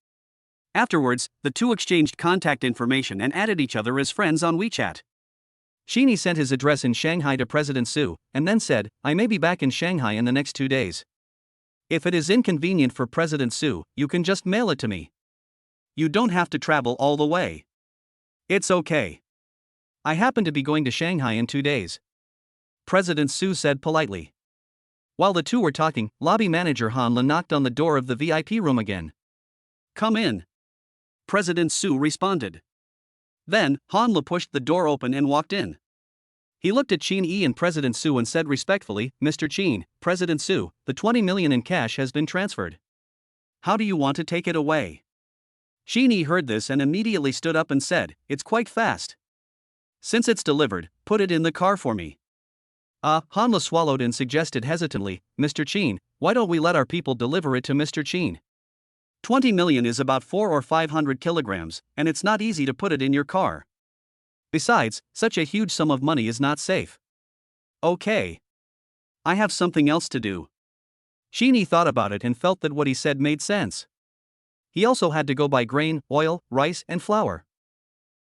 Speaker 2: Afterwards, the two exchanged contact information and added each other as friends on WeChat.
Speaker 1: Qin sent his address in Shanghai to President Su, and then said, I may be back in Shanghai in the next 2 days. If it is inconvenient for President Su, you can just mail it to me.
Speaker 2: You don't have to travel all the way.
Speaker 1: It's okay. I happen to be going to Shanghai in 2 days. President Su said politely. While the two were talking, lobby manager Han Le knocked on the door of the VIP room again.
Speaker 2: Come in. President Su responded. Then, Han Le pushed the door open and walked in.
Speaker 1: He looked at Qin and President Su and said respectfully, Mr. Qin, President Su, the 20 million in cash has been transferred.
Speaker 2: How do you want to take it away?
Speaker 1: Qin heard this and immediately stood up and said, it's quite fast.
Speaker 2: Since it's delivered, put it in the car for me.
Speaker 1: Han Le swallowed and suggested hesitantly, Mr. Qin, why don't we let our people deliver it to Mr. Qin?
Speaker 2: 20 million is about 400 or 500 kilograms, and it's not easy to put it in your car.
Speaker 1: Besides, such a huge sum of money is not safe.
Speaker 2: Okay. I have something else to do.
Speaker 1: Sheeny thought about it and felt that what he said made sense. He also had to go buy grain, oil, rice, and flour.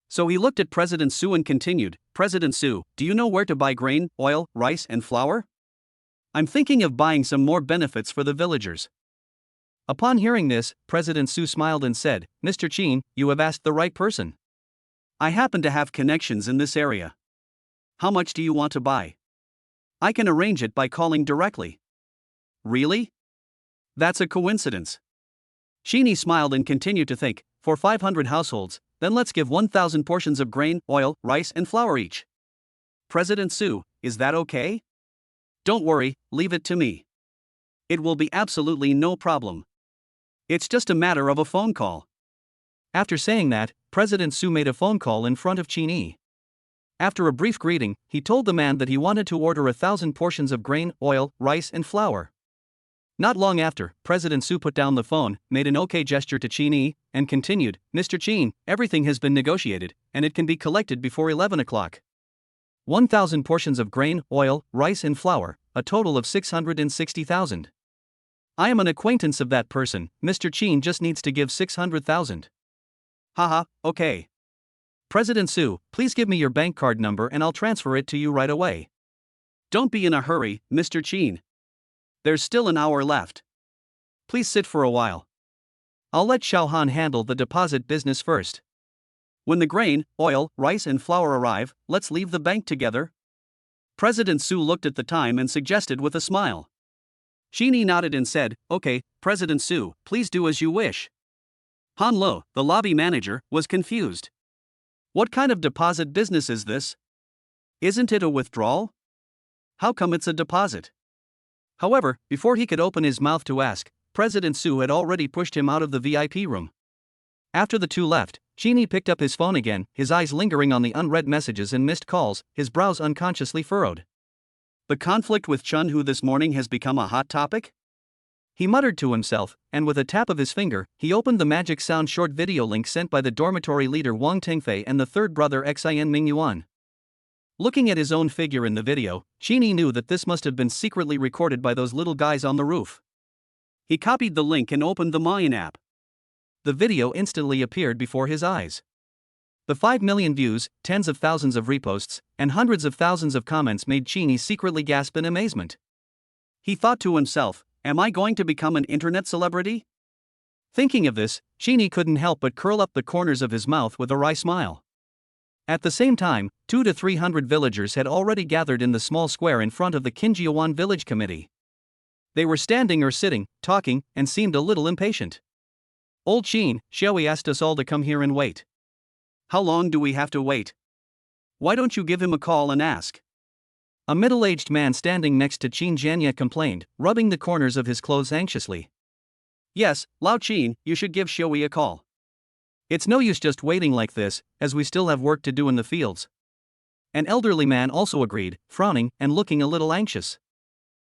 Speaker 1: So he looked at President Su and continued, "President Su, do you know where to buy grain, oil, rice, and flour? I'm thinking of buying some more benefits for the villagers." Upon hearing this, President Su smiled and said, "Mr. Chin, you have asked the right person. I happen to have connections in this area. How much do you want to buy? I can arrange it by calling directly." "Really? That's a coincidence." Sheeny smiled and continued to think, "For 500 households, then let's give 1,000 portions of grain, oil, rice, and flour each. President Su, is that okay?" "Don't worry, leave it to me. It will be absolutely no problem. It's just a matter of a phone call." After saying that, President Su made a phone call in front of Sheeny. After a brief greeting, he told the man that he wanted to order 1,000 portions of grain, oil, rice, and flour. Not long after, President Su put down the phone, made an OK gesture to Sheeny, and continued, "Mr. Chin, everything has been negotiated, and it can be collected before 11 o'clock. 1,000 portions of grain, oil, rice, and flour, a total of 660,000. I am an acquaintance of that person. Mr. Chin just needs to give 600,000. Haha, okay. President Su, please give me your bank card number and I'll transfer it to you right away. Don't be in a hurry, Mr. Chin. There's still an hour left. Please sit for a while. I'll let Xiao Han handle the deposit business first. When the grain, oil, rice, and flour arrive, let's leave the bank together." President Su looked at the time and suggested with a smile. Sheeny nodded and said, "Okay, President Su, please do as you wish." Han Lo, the lobby manager, was confused. What kind of deposit business is this? Isn't it a withdrawal? How come it's a deposit? However, before he could open his mouth to ask, President Su had already pushed him out of the VIP room. After the two left, Sheeny picked up his phone again, his eyes lingering on the unread messages and missed calls, his brows unconsciously furrowed. The conflict with Chun Hu this morning has become a hot topic? He muttered to himself, and with a tap of his finger, he opened the Magic Sound short video link sent by the dormitory leader Wang Tingfei and the third brother Xin Mingyuan. Looking at his own figure in the video, Sheeny knew that this must have been secretly recorded by those little guys on the roof. He copied the link and opened the Mayan app. The video instantly appeared before his eyes. The 5 million views, tens of thousands of reposts, and hundreds of thousands of comments made Sheeny secretly gasp in amazement. He thought to himself, "Am I going to become an internet celebrity?" Thinking of this, Sheeny couldn't help but curl up the corners of his mouth with a wry smile. At the same time, 200 to 300 villagers had already gathered in the small square in front of the Kinjiawan village committee. They were standing or sitting, talking, and seemed a little impatient. "Old Chin, Xiaoyi asked us all to come here and wait. How long do we have to wait? Why don't you give him a call and ask?" A middle-aged man standing next to Qin Jianya complained, rubbing the corners of his clothes anxiously. "Yes, Lao Qin, you should give Xiaoyi a call. It's no use just waiting like this, as we still have work to do in the fields." An elderly man also agreed, frowning and looking a little anxious.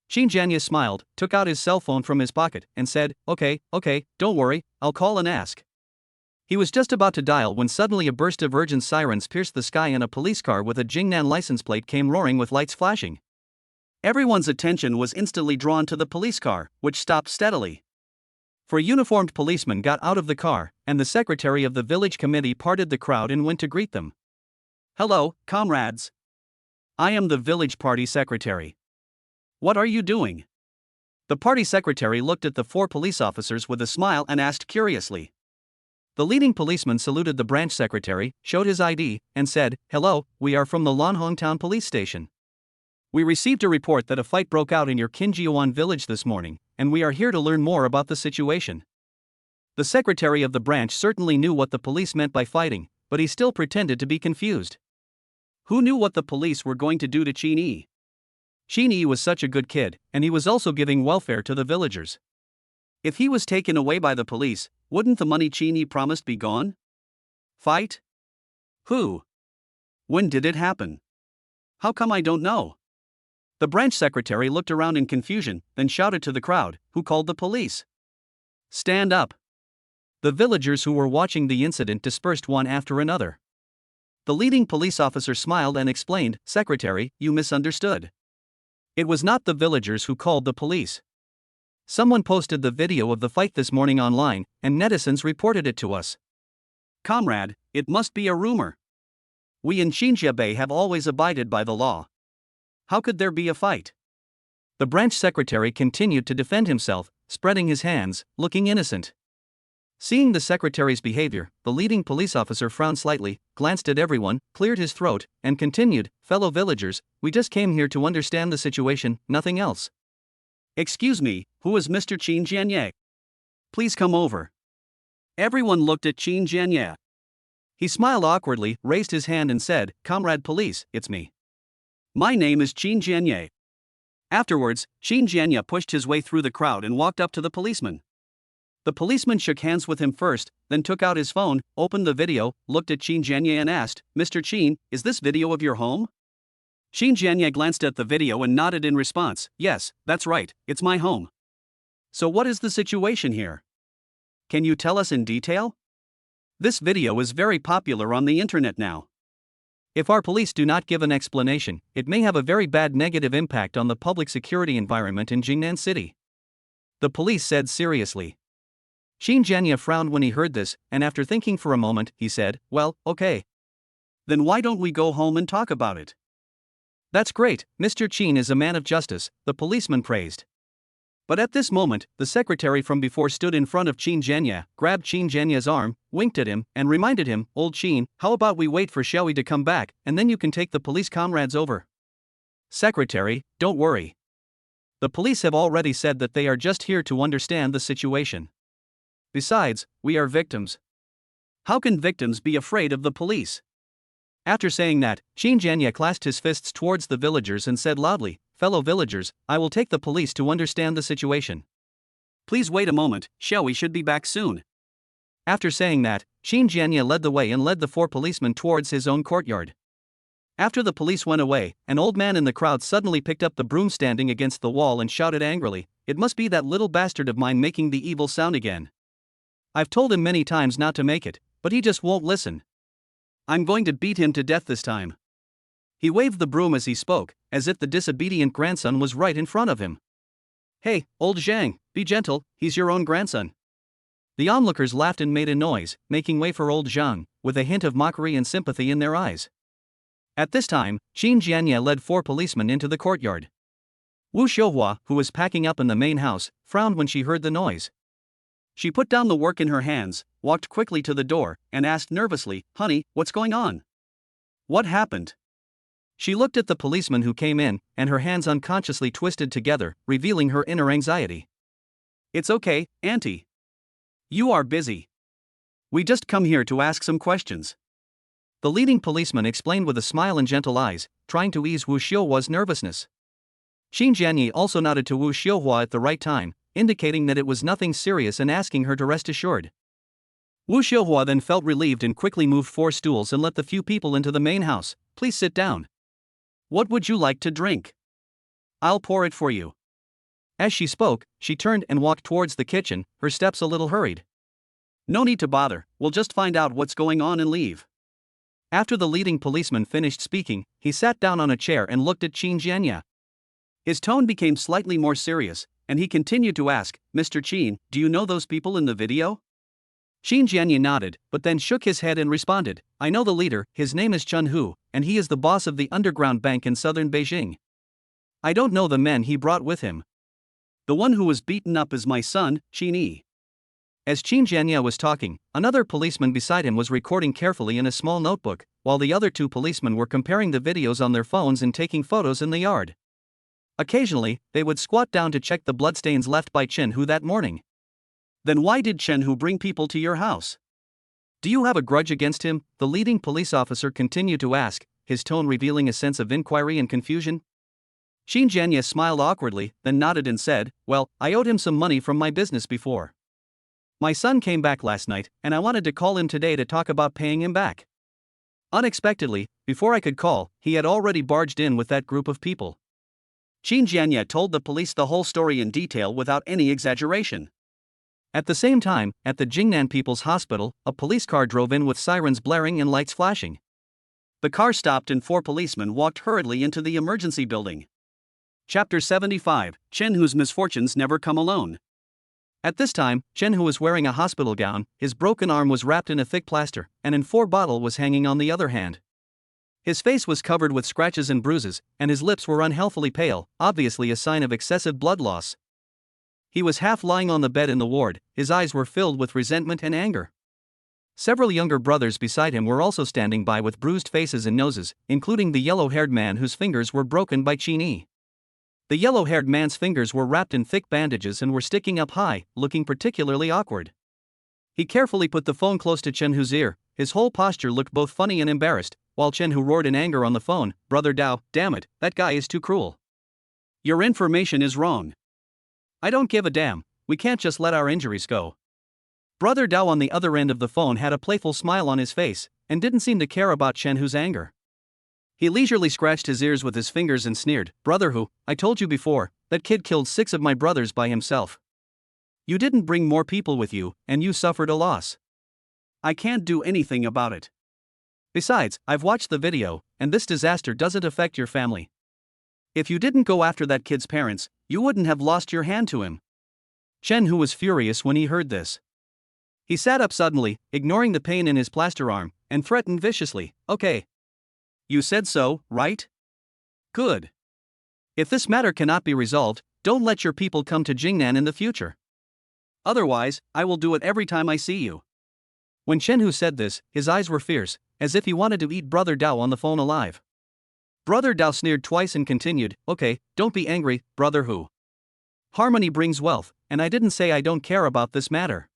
Speaker 1: Qin Jianya smiled, took out his cell phone from his pocket, and said, Okay, don't worry, I'll call and ask." He was just about to dial when suddenly a burst of urgent sirens pierced the sky and a police car with a Jingnan license plate came roaring with lights flashing. Everyone's attention was instantly drawn to the police car, which stopped steadily. For a uniformed policeman got out of the car, and the secretary of the village committee parted the crowd and went to greet them. "Hello, comrades. I am the village party secretary. What are you doing?" The party secretary looked at the four police officers with a smile and asked curiously. The leading policeman saluted the branch secretary, showed his ID, and said, "Hello, we are from the Lanhong Town Police Station. We received a report that a fight broke out in your Kinjiawan village this morning, and we are here to learn more about the situation." The secretary of the branch certainly knew what the police meant by fighting, but he still pretended to be confused. Who knew what the police were going to do to Qin Yi? Qin Yi was such a good kid, and he was also giving welfare to the villagers. If he was taken away by the police, wouldn't the money Qin Yi promised be gone? Fight? Who? When did it happen? How come I don't know? The branch secretary looked around in confusion, then shouted to the crowd, who called the police. "Stand up." The villagers who were watching the incident dispersed one after another. The leading police officer smiled and explained, "Secretary, you misunderstood. It was not the villagers who called the police. Someone posted the video of the fight this morning online, and netizens reported it to us.
Speaker 2: Comrade, it must be a rumor. We in Xinjiabei have always abided by the law. How could there be a fight?
Speaker 1: The branch secretary continued to defend himself, spreading his hands, looking innocent. Seeing the secretary's behavior, the leading police officer frowned slightly, glanced at everyone, cleared his throat, and continued, "Fellow villagers, we just came here to understand the situation, nothing else."
Speaker 2: Excuse me, who is Mr. Qin Jianye? Please come over. Everyone looked at Qin Jianye.
Speaker 1: He smiled awkwardly, raised his hand and said, "Comrade police, it's me.
Speaker 2: My name is Qin Jianye." Afterwards, Qin Jianye pushed his way through the crowd and walked up to the policeman. The policeman shook hands with him first, then took out his phone, opened the video, looked at Qin Jianye and asked, "Mr. Qin, is this video of your home?" Qin Jianye glanced at the video and nodded in response, "Yes, that's right, it's my home."
Speaker 1: "So what is the situation here?
Speaker 2: Can you tell us in detail? This video is very popular on the internet now.
Speaker 1: If our police do not give an explanation, it may have a very bad negative impact on the public security environment in Jingnan City," the police said seriously. Qin Jianye frowned when he heard this, and after thinking for a moment, he said, "Well, okay.
Speaker 2: Then why don't we go home and talk about it?"
Speaker 1: "That's great, Mr. Qin is a man of justice," the policeman praised. But at this moment, the secretary from before stood in front of Qin Jianye, grabbed Qin Jianye's arm, winked at him, and reminded him, "Old Qin, how about we wait for Xiaoyi to come back, and then you can take the police comrades over?" "Secretary, don't worry. The police have already said that they are just here to understand the situation. Besides, we are victims.
Speaker 2: How can victims be afraid of the police?"
Speaker 1: After saying that, Qin Jianye clasped his fists towards the villagers and said loudly, "Fellow villagers, I will take the police to understand the situation.
Speaker 2: Please wait a moment, Xiaoyi should be back soon."
Speaker 1: After saying that, Qin Jianye led the way and led the 4 policemen towards his own courtyard. After the police went away, an old man in the crowd suddenly picked up the broom standing against the wall and shouted angrily, "It must be that little bastard of mine making the evil sound again. I've told him many times not to make it, but he just won't listen. I'm going to beat him to death this time." He waved the broom as he spoke, as if the disobedient grandson was right in front of him. "Hey, old Zhang, be gentle, he's your own grandson." The onlookers laughed and made a noise, making way for old Zhang, with a hint of mockery and sympathy in their eyes. At this time, Qin Jianye led 4 policemen into the courtyard. Wu Xiuhua, who was packing up in the main house, frowned when she heard the noise. She put down the work in her hands, walked quickly to the door, and asked nervously, "Honey, what's going on? What happened?" She looked at the policeman who came in, and her hands unconsciously twisted together, revealing her inner anxiety.
Speaker 2: "It's okay, Auntie. You are busy. We just come here to ask some questions,"
Speaker 1: the leading policeman explained with a smile and gentle eyes, trying to ease Wu Xiuhua's nervousness. Qin Jianye also nodded to Wu Xiuhua at the right time, indicating that it was nothing serious and asking her to rest assured. Wu Xiuhua then felt relieved and quickly moved 4 stools and let the few people into the main house. "Please sit down. What would you like to drink? I'll pour it for you." As she spoke, she turned and walked towards the kitchen, her steps a little hurried.
Speaker 2: "No need to bother, we'll just find out what's going on and leave."
Speaker 1: After the leading policeman finished speaking, he sat down on a chair and looked at Qin Jianye.
Speaker 2: His tone became slightly more serious, and he continued to ask, "Mr. Qin, do you know those people in the video?"
Speaker 1: Qin Jianye nodded, but then shook his head and responded, "I know the leader, his name is Chen Hu, and he is the boss of the underground bank in southern Beijing. I don't know the men he brought with him.
Speaker 2: The one who was beaten up is my son, Qin Yi."
Speaker 1: As Qin Jianye was talking, another policeman beside him was recording carefully in a small notebook, while the other 2 policemen were comparing the videos on their phones and taking photos in the yard. Occasionally, they would squat down to check the bloodstains left by Chen Hu that morning.
Speaker 2: "Then why did Chen Hu bring people to your house?
Speaker 1: Do you have a grudge against him?" the leading police officer continued to ask, his tone revealing a sense of inquiry and confusion. Qin Jianye smiled awkwardly, then nodded and said, "Well, I owed him some money from my business before. My son came back last night, and I wanted to call him today to talk about paying him back. Unexpectedly, before I could call, he had already barged in with that group of people."
Speaker 2: Qin Jianye told the police the whole story in detail without any exaggeration.
Speaker 1: At the same time, at the Jingnan People's Hospital, a police car drove in with sirens blaring and lights flashing.
Speaker 2: The car stopped and 4 policemen walked hurriedly into the emergency building. Chapter 75, Chen Hu's misfortunes never come alone.
Speaker 1: At this time, Chen Hu was wearing a hospital gown, his broken arm was wrapped in a thick plaster, and an 4 bottle was hanging on the other hand. His face was covered with scratches and bruises, and his lips were unhealthily pale, obviously a sign of excessive blood loss. He was half lying on the bed in the ward, his eyes were filled with resentment and anger. Several younger brothers beside him were also standing by with bruised faces and noses, including the yellow-haired man whose fingers were broken by Qin Yi. The yellow-haired man's fingers were wrapped in thick bandages and were sticking up high, looking particularly awkward. He carefully put the phone close to Chen Hu's ear, his whole posture looked both funny and embarrassed, while Chen Hu roared in anger on the phone, "Brother Dao, damn it, that guy is too cruel.
Speaker 2: Your information is wrong.
Speaker 1: I don't give a damn, we can't just let our injuries go." Brother Dao on the other end of the phone had a playful smile on his face, and didn't seem to care about Chen Hu's anger. He leisurely scratched his ears with his fingers and sneered, "Brother Hu, I told you before, that kid killed 6 of my brothers by himself. You didn't bring more people with you, and you suffered a loss.
Speaker 2: I can't do anything about it.
Speaker 1: Besides, I've watched the video, and this disaster doesn't affect your family. If you didn't go after that kid's parents, you wouldn't have lost your hand to him." Chen Hu was furious when he heard this. He sat up suddenly, ignoring the pain in his plaster arm, and threatened viciously, "Okay.
Speaker 2: You said so, right? Good.
Speaker 1: If this matter cannot be resolved, don't let your people come to Jingnan in the future.
Speaker 2: Otherwise, I will do it every time I see you."
Speaker 1: When Chen Hu said this, his eyes were fierce, as if he wanted to eat Brother Dao on the phone alive. Brother Dao sneered twice and continued, "Okay, don't be angry, Brother Hu. Harmony brings wealth, and I didn't say I don't care about this matter.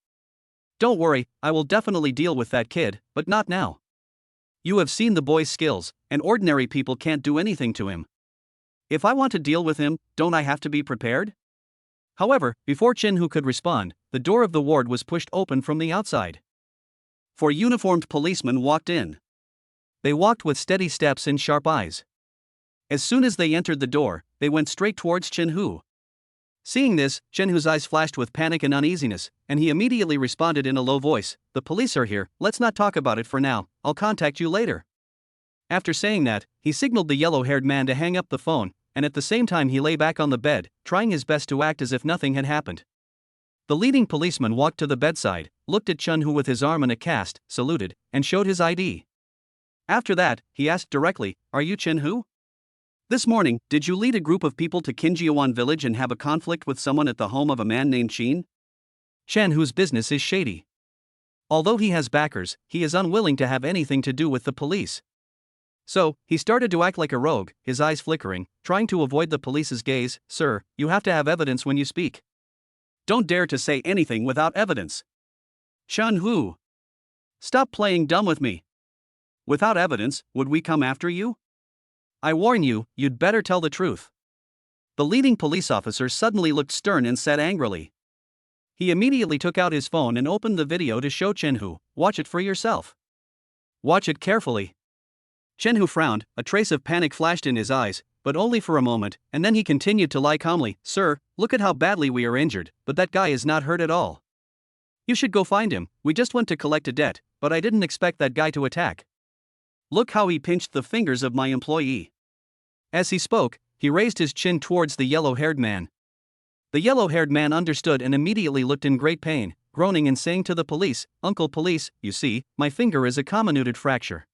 Speaker 1: Don't worry, I will definitely deal with that kid, but not now. You have seen the boy's skills, and ordinary people can't do anything to him. If I want to deal with him, don't I have to be prepared?" However, before Chen Hu could respond, the door of the ward was pushed open from the outside.
Speaker 2: 4 uniformed policemen walked in.
Speaker 1: They walked with steady steps and sharp eyes. As soon as they entered the door, they went straight towards Chen Hu. Seeing this, Chen Hu's eyes flashed with panic and uneasiness, and he immediately responded in a low voice, "The police are here, let's not talk about it for now, I'll contact you later." After saying that, he signaled the yellow-haired man to hang up the phone, and at the same time he lay back on the bed, trying his best to act as if nothing had happened. The leading policeman walked to the bedside, looked at Chen Hu with his arm in a cast, saluted, and showed his ID. After that, he asked directly, "Are you Chen Hu? This morning, did you lead a group of people to Qinjiawan village and have a conflict with someone at the home of a man named Qin?" Chen Hu's business is shady. Although he has backers, he is unwilling to have anything to do with the police. So, he started to act like a rogue, his eyes flickering, trying to avoid the police's gaze. "Sir, you have to have evidence when you speak.
Speaker 2: Don't dare to say anything without evidence. Chen Hu, stop playing dumb with me. Without evidence, would we come after you?
Speaker 1: I warn you, you'd better tell the truth." The leading police officer suddenly looked stern and said angrily. He immediately took out his phone and opened the video to show Chen Hu. "Watch it for yourself. Watch it carefully." Chen Hu frowned, a trace of panic flashed in his eyes, but only for a moment, and then he continued to lie calmly, "Sir, look at how badly we are injured, but that guy is not hurt at all. You should go find him, we just went to collect a debt, but I didn't expect that guy to attack. Look how he pinched the fingers of my employee." As he spoke, he raised his chin towards the yellow-haired man. The yellow-haired man understood and immediately looked in great pain, groaning and saying to the police, "Uncle Police, you see, my finger is a comminuted fracture.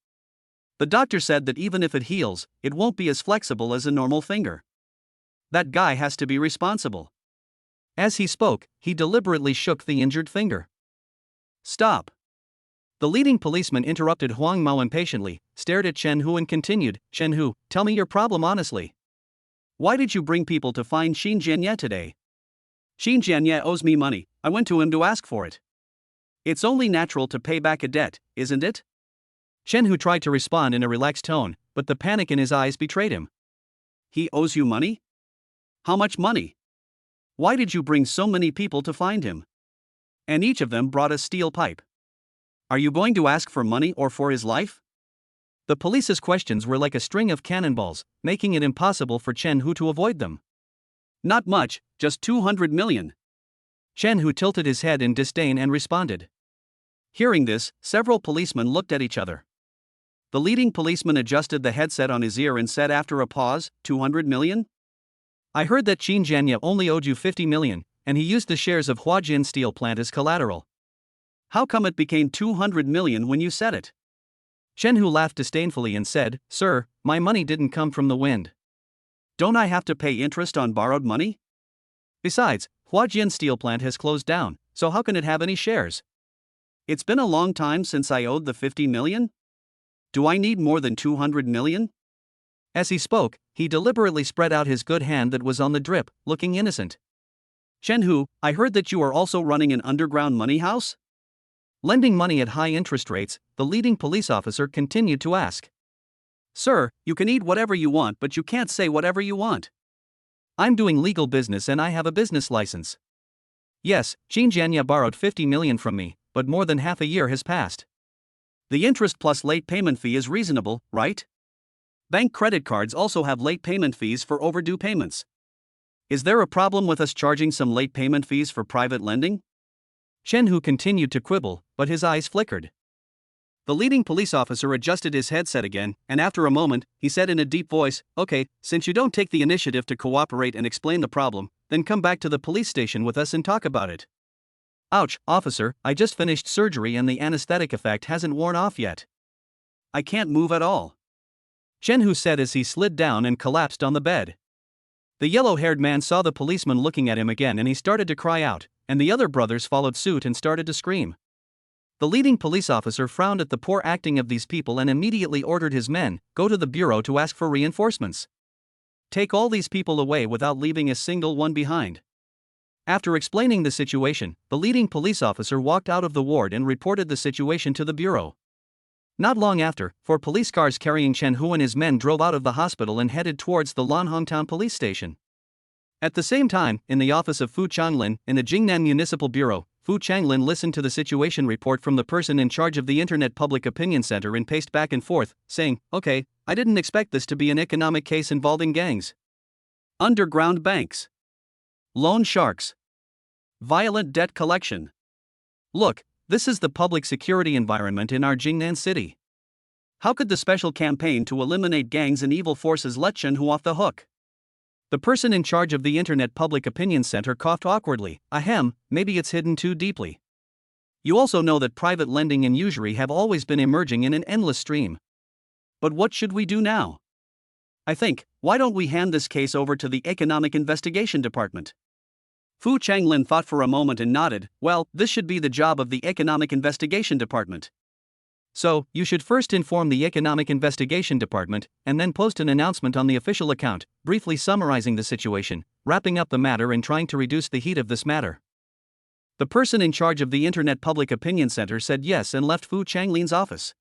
Speaker 1: The doctor said that even if it heals, it won't be as flexible as a normal finger. That guy has to be responsible." As he spoke, he deliberately shook the injured finger. "Stop." The leading policeman interrupted Huang Mao impatiently, stared at Chen Hu and continued, "Chen Hu, tell me your problem honestly. Why did you bring people to find Xin Jianye today?"
Speaker 2: "Xin Jianye owes me money, I went to him to ask for it. It's only natural to pay back a debt, isn't it?"
Speaker 1: Chen Hu tried to respond in a relaxed tone, but the panic in his eyes betrayed him.
Speaker 2: "He owes you money? How much money? Why did you bring so many people to find him? And each of them brought a steel pipe. Are you going to ask for money or for his life?"
Speaker 1: The police's questions were like a string of cannonballs, making it impossible for Chen Hu to avoid them.
Speaker 2: "Not much, just 200 million.
Speaker 1: Chen Hu tilted his head in disdain and responded. Hearing this, several policemen looked at each other. The leading policeman adjusted the headset on his ear and said after a pause, 200 million? I heard that Qin Jianye only owed you 50 million, and he used the shares of Huajian steel plant as collateral.
Speaker 2: How come it became 200 million when you said it?
Speaker 1: Chen Hu laughed disdainfully and said, Sir, my money didn't come from the wind.
Speaker 2: Don't I have to pay interest on borrowed money?
Speaker 1: Besides, Huajian steel plant has closed down, so how can it have any shares?
Speaker 2: It's been a long time since I owed the 50 million? Do I need more than 200 million?
Speaker 1: As he spoke, he deliberately spread out his good hand that was on the drip, looking innocent.
Speaker 2: Chen Hu, I heard that you are also running an underground money house?
Speaker 1: Lending money at high interest rates, the leading police officer continued to ask.
Speaker 2: Sir, you can eat whatever you want, but you can't say whatever you want.
Speaker 1: I'm doing legal business and I have a business license. Yes, Qin Jianye borrowed 50 million from me, but more than half a year has passed.
Speaker 2: The interest plus late payment fee is reasonable, right? Bank credit cards also have late payment fees for overdue payments. Is there a problem with us charging some late payment fees for private lending?
Speaker 1: Chen Hu continued to quibble, but his eyes flickered.
Speaker 2: The leading police officer adjusted his headset again, and after a moment, he said in a deep voice, Okay, since you don't take the initiative to cooperate and explain the problem, then come back to the police station with us and talk about it.
Speaker 1: Ouch, officer, I just finished surgery and the anesthetic effect hasn't worn off yet.
Speaker 2: I can't move at all.
Speaker 1: Chen Hu said as he slid down and collapsed on the bed. The yellow-haired man saw the policeman looking at him again and he started to cry out, and the other brothers followed suit and started to scream. The leading police officer frowned at the poor acting of these people and immediately ordered his men, go to the bureau to ask for reinforcements. Take all these people away without leaving a single one behind. After explaining the situation, the leading police officer walked out of the ward and reported the situation to the bureau. Not long after, 4 police cars carrying Chen Hu and his men drove out of the hospital and headed towards the Lanhong Town police station. At the same time, in the office of Fu Changlin, in the Jingnan Municipal Bureau, Fu Changlin listened to the situation report from the person in charge of the Internet Public Opinion Center and paced back and forth, saying, Okay, I didn't expect this to be an economic case involving gangs.
Speaker 2: Underground banks. Loan sharks. Violent debt collection.
Speaker 1: Look, this is the public security environment in our Jingnan city.
Speaker 2: How could the special campaign to eliminate gangs and evil forces let Chen Hu off the hook?
Speaker 1: The person in charge of the Internet Public Opinion Center coughed awkwardly. Ahem, maybe it's hidden too deeply. You also know that private lending and usury have always been emerging in an endless stream.
Speaker 2: But what should we do now? I think, why don't we hand this case over to the Economic Investigation Department? Fu Changlin thought for a moment and nodded. Well, this should be the job of the Economic Investigation Department.
Speaker 1: So, you should first inform the Economic Investigation Department, and then post an announcement on the official account, briefly summarizing the situation, wrapping up the matter and trying to reduce the heat of this matter. The person in charge of the Internet Public Opinion Center said yes and left Fu Changlin's office.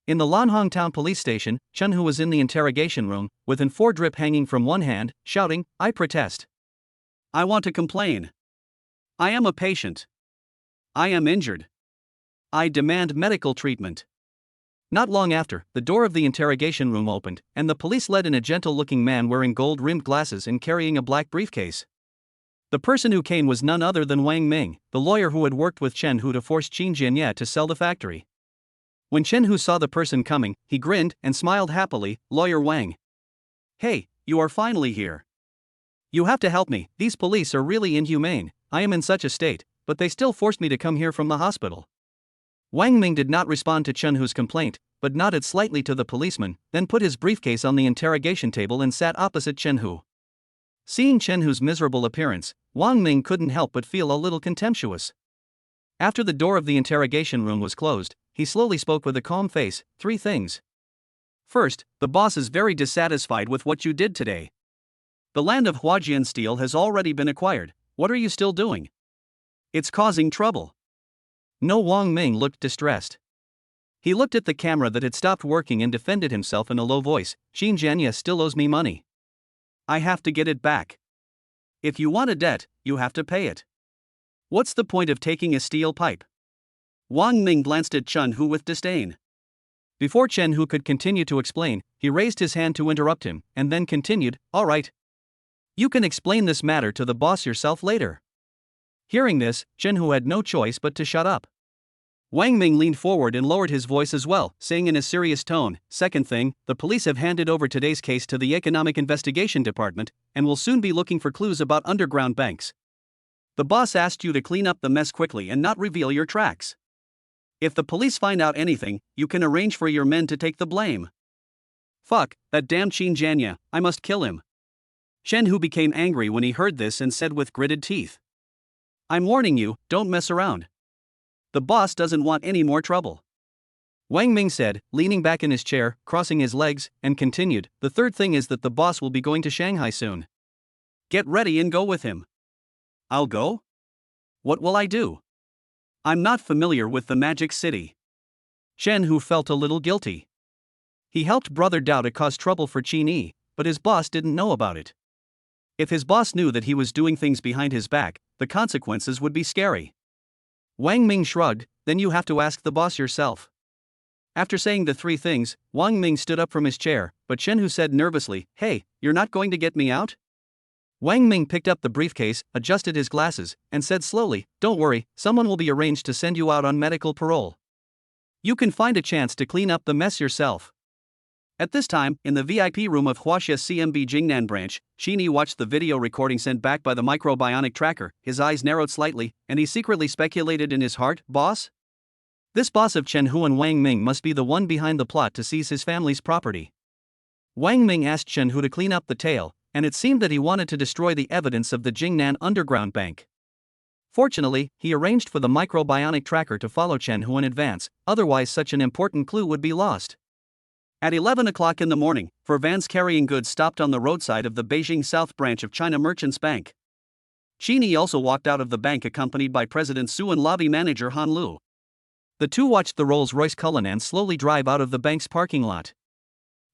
Speaker 1: In the Lanhong Town police station, Chen Hu was in the interrogation room, with an 4 drip hanging from one hand, shouting, I protest.
Speaker 2: I want to complain. I am a patient. I am injured. I demand medical treatment.
Speaker 1: Not long after, the door of the interrogation room opened, and the police let in a gentle-looking man wearing gold-rimmed glasses and carrying a black briefcase. The person who came was none other than Wang Ming, the lawyer who had worked with Chen Hu to force Qin Jianye to sell the factory. When Chen Hu saw the person coming, he grinned and smiled happily. Lawyer Wang.
Speaker 2: Hey, you are finally here.
Speaker 1: You have to help me, these police are really inhumane. I am in such a state, but they still forced me to come here from the hospital. Wang Ming did not respond to Chen Hu's complaint, but nodded slightly to the policeman, then put his briefcase on the interrogation table and sat opposite Chen Hu. Seeing Chen Hu's miserable appearance, Wang Ming couldn't help but feel a little contemptuous. After the door of the interrogation room was closed, he slowly spoke with a calm face. 3 things.
Speaker 2: First, the boss is very dissatisfied with what you did today. The land of Huajian Steel has already been acquired. What are you still doing? It's causing trouble.
Speaker 1: No, Wang Ming looked distressed. He looked at the camera that had stopped working and defended himself in a low voice. Qin Jianye still owes me money.
Speaker 2: I have to get it back. If you want a debt, you have to pay it. What's the point of taking a steel pipe? Wang Ming glanced at Chen Hu with disdain.
Speaker 1: Before Chen Hu could continue to explain, he raised his hand to interrupt him, and then continued, All right. You can explain this matter to the boss yourself later. Hearing this, Chen Hu had no choice but to shut up. Wang Ming leaned forward and lowered his voice as well, saying in a serious tone, "Second thing, the police have handed over today's case to the Economic Investigation Department and will soon be looking for clues about underground banks. The boss asked you to clean up the mess quickly and not reveal your tracks. If the police find out anything, you can arrange for your men to take the blame." "Fuck, that damn Qin Jianya, I must kill him." Shen Hu became angry when he heard this and said with gritted teeth, "I'm warning you, don't mess around. The boss doesn't want any more trouble." Wang Ming said, leaning back in his chair, crossing his legs, and continued, "The third thing is that the boss will be going to Shanghai soon. Get ready and go with him." "I'll go? What will I do? I'm not familiar with the Magic City." Shen Hu felt a little guilty. He helped Brother Dao to cause trouble for Qin Yi, but his boss didn't know about it. If his boss knew that he was doing things behind his back, the consequences would be scary. Wang Ming shrugged, "Then you have to ask the boss yourself." After saying the three things, Wang Ming stood up from his chair, but Shen Hu said nervously, "Hey, you're not going to get me out?" Wang Ming picked up the briefcase, adjusted his glasses, and said slowly, "Don't worry, someone will be arranged to send you out on medical parole. You can find a chance to clean up the mess yourself." At this time, in the VIP room of Huaxia CMB Jingnan branch, Qin Yi watched the video recording sent back by the microbionic tracker. His eyes narrowed slightly, and he secretly speculated in his heart, "Boss? This boss of Chen Hu and Wang Ming must be the one behind the plot to seize his family's property." Wang Ming asked Chen Hu to clean up the tail, and it seemed that he wanted to destroy the evidence of the Jingnan underground bank. Fortunately, he arranged for the microbionic tracker to follow Chen Hu in advance, otherwise such an important clue would be lost. At 11 o'clock in the morning, 4 vans carrying goods stopped on the roadside of the Beijing South branch of China Merchants Bank. Qin Yi also walked out of the bank accompanied by President Su and lobby manager Han Lu. The two watched the Rolls-Royce Cullinan slowly drive out of the bank's parking lot.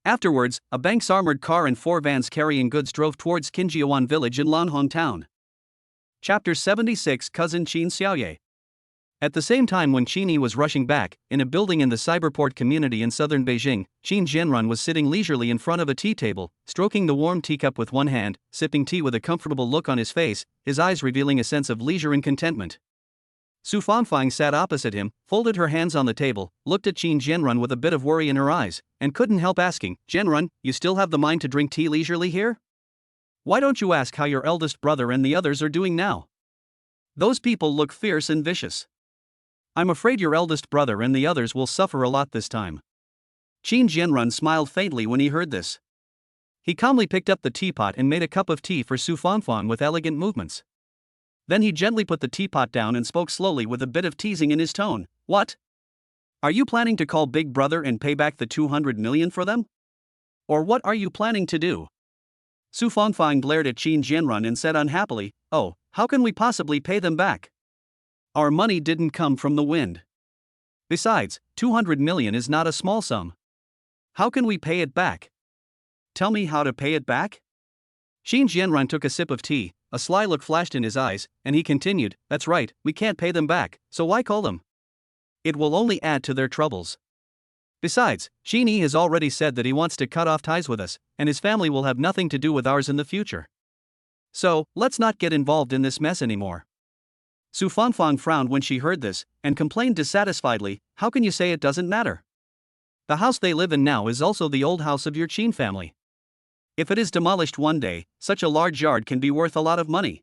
Speaker 1: Afterwards, a bank's armored car and 4 vans carrying goods drove towards Qinjiawan village in Lanhong town. Chapter 76 Cousin Qin Xiaoye. At the same time when Qin Yi was rushing back, in a building in the cyberport community in southern Beijing, Qin Jianrun was sitting leisurely in front of a tea table, stroking the warm teacup with one hand, sipping tea with a comfortable look on his face, his eyes revealing a sense of leisure and contentment. Su Fangfang sat opposite him, folded her hands on the table, looked at Qin Jianrun with a bit of worry in her eyes, and couldn't help asking, "Jianrun, you still have the mind to drink tea leisurely here? Why don't you ask how your eldest brother and the others are doing now? Those people look fierce and vicious. I'm afraid your eldest brother and the others will suffer a lot this time." Qin Jianrun smiled faintly when he heard this. He calmly picked up the teapot and made a cup of tea for Su Fangfang with elegant movements. Then he gently put the teapot down and spoke slowly with a bit of teasing in his tone. "What? Are you planning to call Big Brother and pay back the 200 million for them? Or what are you planning to do?" Su Fangfang glared at Qin Jianrun and said unhappily, "Oh, how can we possibly pay them back? Our money didn't come from the wind. Besides, 200 million is not a small sum. How can we pay it back? Tell me how to pay it back?" Qin Jianrun took a sip of tea, a sly look flashed in his eyes, and he continued, "That's right, we can't pay them back, so why call them? It will only add to their troubles. Besides, Qin Yi has already said that he wants to cut off ties with us, and his family will have nothing to do with ours in the future. So, let's not get involved in this mess anymore." Su Fangfang frowned when she heard this, and complained dissatisfiedly, "How can you say it doesn't matter? The house they live in now is also the old house of your Qin family. If it is demolished one day, such a large yard can be worth a lot of money."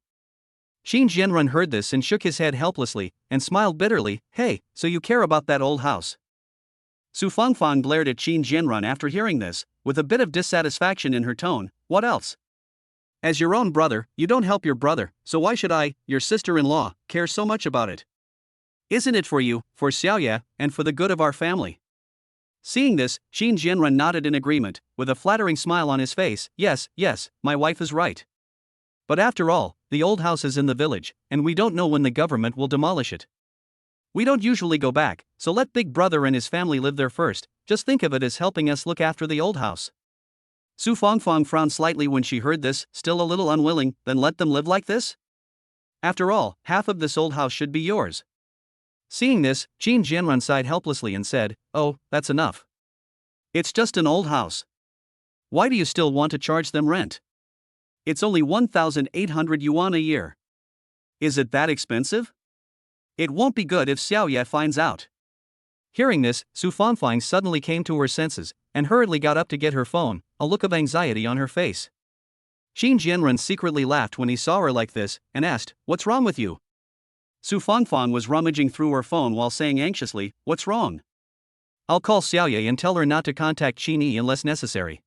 Speaker 1: Qin Jianrun heard this and shook his head helplessly, and smiled bitterly, "Hey, so you care about that old house?" Su Fangfang glared at Qin Jianrun after hearing this, with a bit of dissatisfaction in her tone. "What else? As your own brother, you don't help your brother, so why should I, your sister-in-law, care so much about it? Isn't it for you, for Xiaoye, and for the good of our family?" Seeing this, Qin Jianrun nodded in agreement, with a flattering smile on his face. Yes, my wife is right. But after all, the old house is in the village, and we don't know when the government will demolish it. We don't usually go back, so let Big Brother and his family live there first. Just think of it as helping us look after the old house." Su Fangfang frowned slightly when she heard this, still a little unwilling. "Then let them live like this? After all, half of this old house should be yours." Seeing this, Qin Jianrun sighed helplessly and said, "Oh, that's enough. It's just an old house. Why do you still want to charge them rent? It's only 1,800 yuan a year. Is it that expensive? It won't be good if Xiaoye finds out." Hearing this, Su Fangfang suddenly came to her senses and hurriedly got up to get her phone, a look of anxiety on her face. Qin Jianren secretly laughed when he saw her like this and asked, "What's wrong with you?" Su Fangfang was rummaging through her phone while saying anxiously, "What's wrong? I'll call Xiaoye and tell her not to contact Qin Yi unless necessary.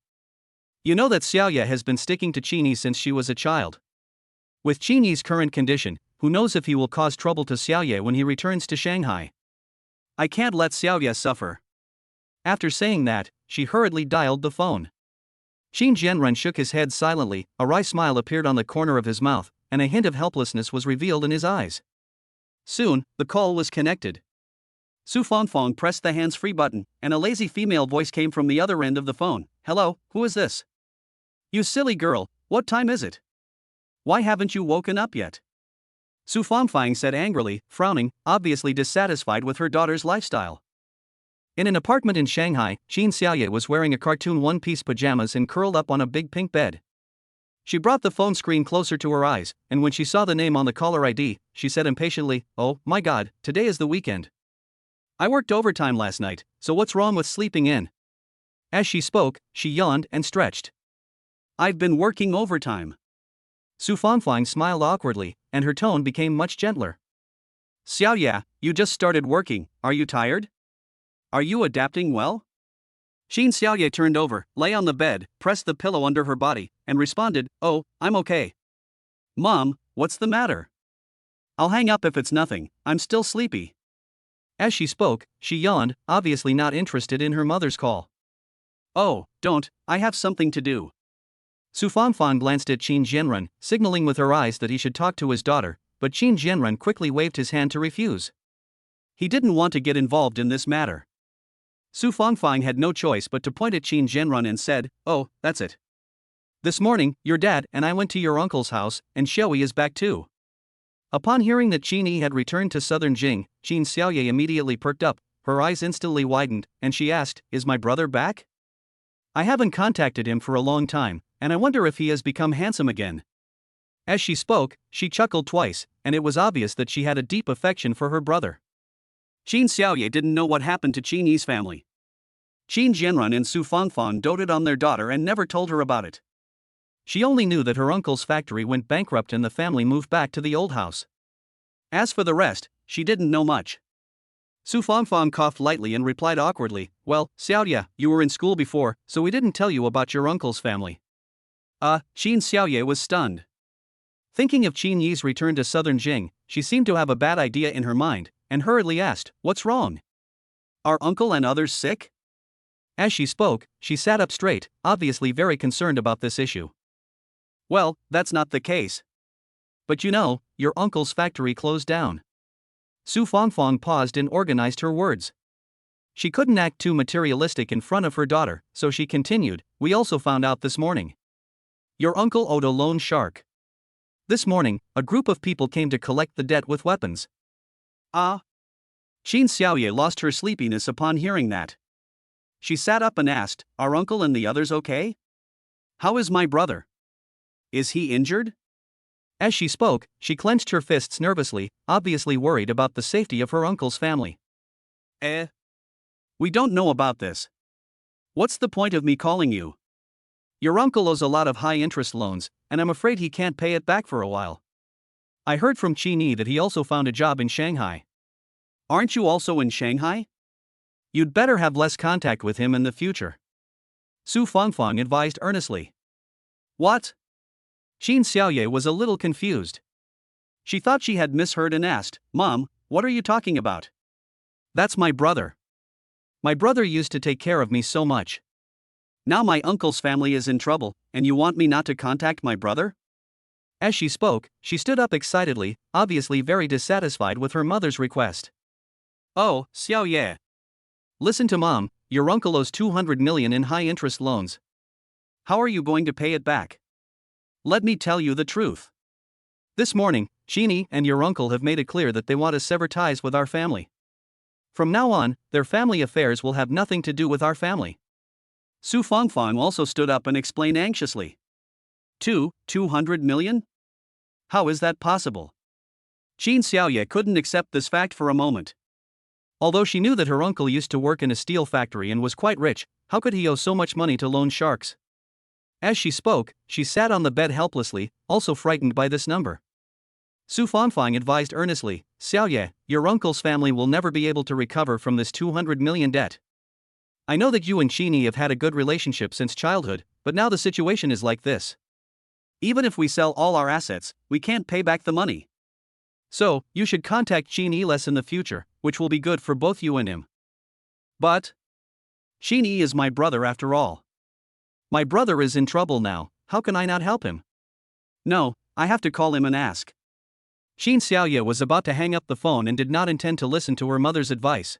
Speaker 1: You know that Xiaoye has been sticking to Qin Yi since she was a child. With Qin Yi's current condition, who knows if he will cause trouble to Xiaoye when he returns to Shanghai. I can't let Xiaoye suffer." After saying that, she hurriedly dialed the phone. Qin Jianren shook his head silently, a wry smile appeared on the corner of his mouth, and a hint of helplessness was revealed in his eyes. Soon, the call was connected. Su Fangfang pressed the hands-free button, and a lazy female voice came from the other end of the phone. "Hello, who is this?" "You silly girl, what time is it? Why haven't you woken up yet?" Su Fangfang said angrily, frowning, obviously dissatisfied with her daughter's lifestyle. In an apartment in Shanghai, Qin Xiaoye was wearing a cartoon one-piece pajamas and curled up on a big pink bed. She brought the phone screen closer to her eyes, and when she saw the name on the caller ID, she said impatiently, "Oh, my God, today is the weekend. I worked overtime last night, so what's wrong with sleeping in?" As she spoke, she yawned and stretched. "I've been working overtime." Su Fangfang smiled awkwardly, and her tone became much gentler. "Xiaoye, you just started working, are you tired? Are you adapting well?" Qin Xiaoye turned over, lay on the bed, pressed the pillow under her body, and responded, "Oh, I'm okay." "Mom, what's the matter?" "I'll hang up if it's nothing, I'm still sleepy." As she spoke, she yawned, obviously not interested in her mother's call. "Oh, don't, I have something to do." Su Fangfang glanced at Qin Jianren, signaling with her eyes that he should talk to his daughter, but Qin Jianren quickly waved his hand to refuse. He didn't want to get involved in this matter. Su Fangfang had no choice but to point at Qin Jianren and said, "Oh, that's it. This morning, your dad and I went to your uncle's house, and Xiaoyi is back too." Upon hearing that Qin Yi had returned to southern Jing, Qin Xiaoye immediately perked up, her eyes instantly widened, and she asked, "Is my brother back? I haven't contacted him for a long time, and I wonder if he has become handsome again." As she spoke, she chuckled twice, and it was obvious that she had a deep affection for her brother. Qin Xiaoye didn't know what happened to Qin Yi's family. Qin Jianren and Su Fangfang doted on their daughter and never told her about it. She only knew that her uncle's factory went bankrupt and the family moved back to the old house. As for the rest, she didn't know much. Su Fangfang coughed lightly and replied awkwardly, "Well, Xiaoye, you were in school before, so we didn't tell you about your uncle's family." Qin Xiaoye was stunned. Thinking of Qin Yi's return to southern Jing, she seemed to have a bad idea in her mind, and hurriedly asked, "What's wrong? Are uncle and others sick?" As she spoke, she sat up straight, obviously very concerned about this issue. "Well, that's not the case. But you know, your uncle's factory closed down." Su Fangfang paused and organized her words. She couldn't act too materialistic in front of her daughter, so she continued, "We also found out this morning. Your uncle owed a loan shark. This morning, a group of people came to collect the debt with weapons." Qin Xiaoye lost her sleepiness upon hearing that. She sat up and asked, "Are uncle and the others okay? How is my brother? Is he injured?" As she spoke, she clenched her fists nervously, obviously worried about the safety of her uncle's family. We don't know about this. What's the point of me calling you? Your uncle owes a lot of high-interest loans, and I'm afraid he can't pay it back for a while. I heard from Qin Yi that he also found a job in Shanghai. Aren't you also in Shanghai? You'd better have less contact with him in the future." Su Fangfang advised earnestly. "What?" Qin Xiaoye was a little confused. She thought she had misheard and asked, "Mom, what are you talking about?" "That's my brother. My brother used to take care of me so much. Now my uncle's family is in trouble, and you want me not to contact my brother?" As she spoke, she stood up excitedly, obviously very dissatisfied with her mother's request. "Oh, Xiaoye. Listen to Mom, your uncle owes 200 million in high-interest loans. How are you going to pay it back? Let me tell you the truth. This morning, Qin Yi and your uncle have made it clear that they want to sever ties with our family. From now on, their family affairs will have nothing to do with our family." Su Fangfang also stood up and explained anxiously. 200 million? How is that possible?" Qin Xiaoye couldn't accept this fact for a moment. Although she knew that her uncle used to work in a steel factory and was quite rich, how could he owe so much money to loan sharks? As she spoke, she sat on the bed helplessly, also frightened by this number. Su Fanfang advised earnestly, Xiaoye, your uncle's family will never be able to recover from this 200 million debt. I know that you and Qini have had a good relationship since childhood, but now the situation is like this. Even if we sell all our assets, we can't pay back the money. So, you should contact Qini less in the future, which will be good for both you and him. But Qini is my brother after all. My brother is in trouble now, how can I not help him? No, I have to call him and ask. Qin Xiaoye was about to hang up the phone and did not intend to listen to her mother's advice.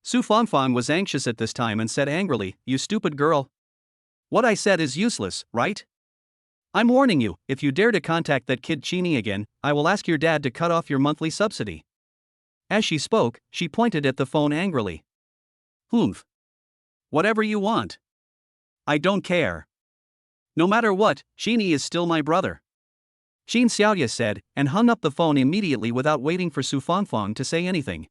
Speaker 1: Su Fanfang was anxious at this time and said angrily, You stupid girl. What I said is useless, right? I'm warning you, if you dare to contact that kid Qini again, I will ask your dad to cut off your monthly subsidy. As she spoke, she pointed at the phone angrily. Humph. Whatever you want. I don't care. No matter what, Qini is still my brother. Qin Xiaoye said, and hung up the phone immediately without waiting for Su Fanfang to say anything.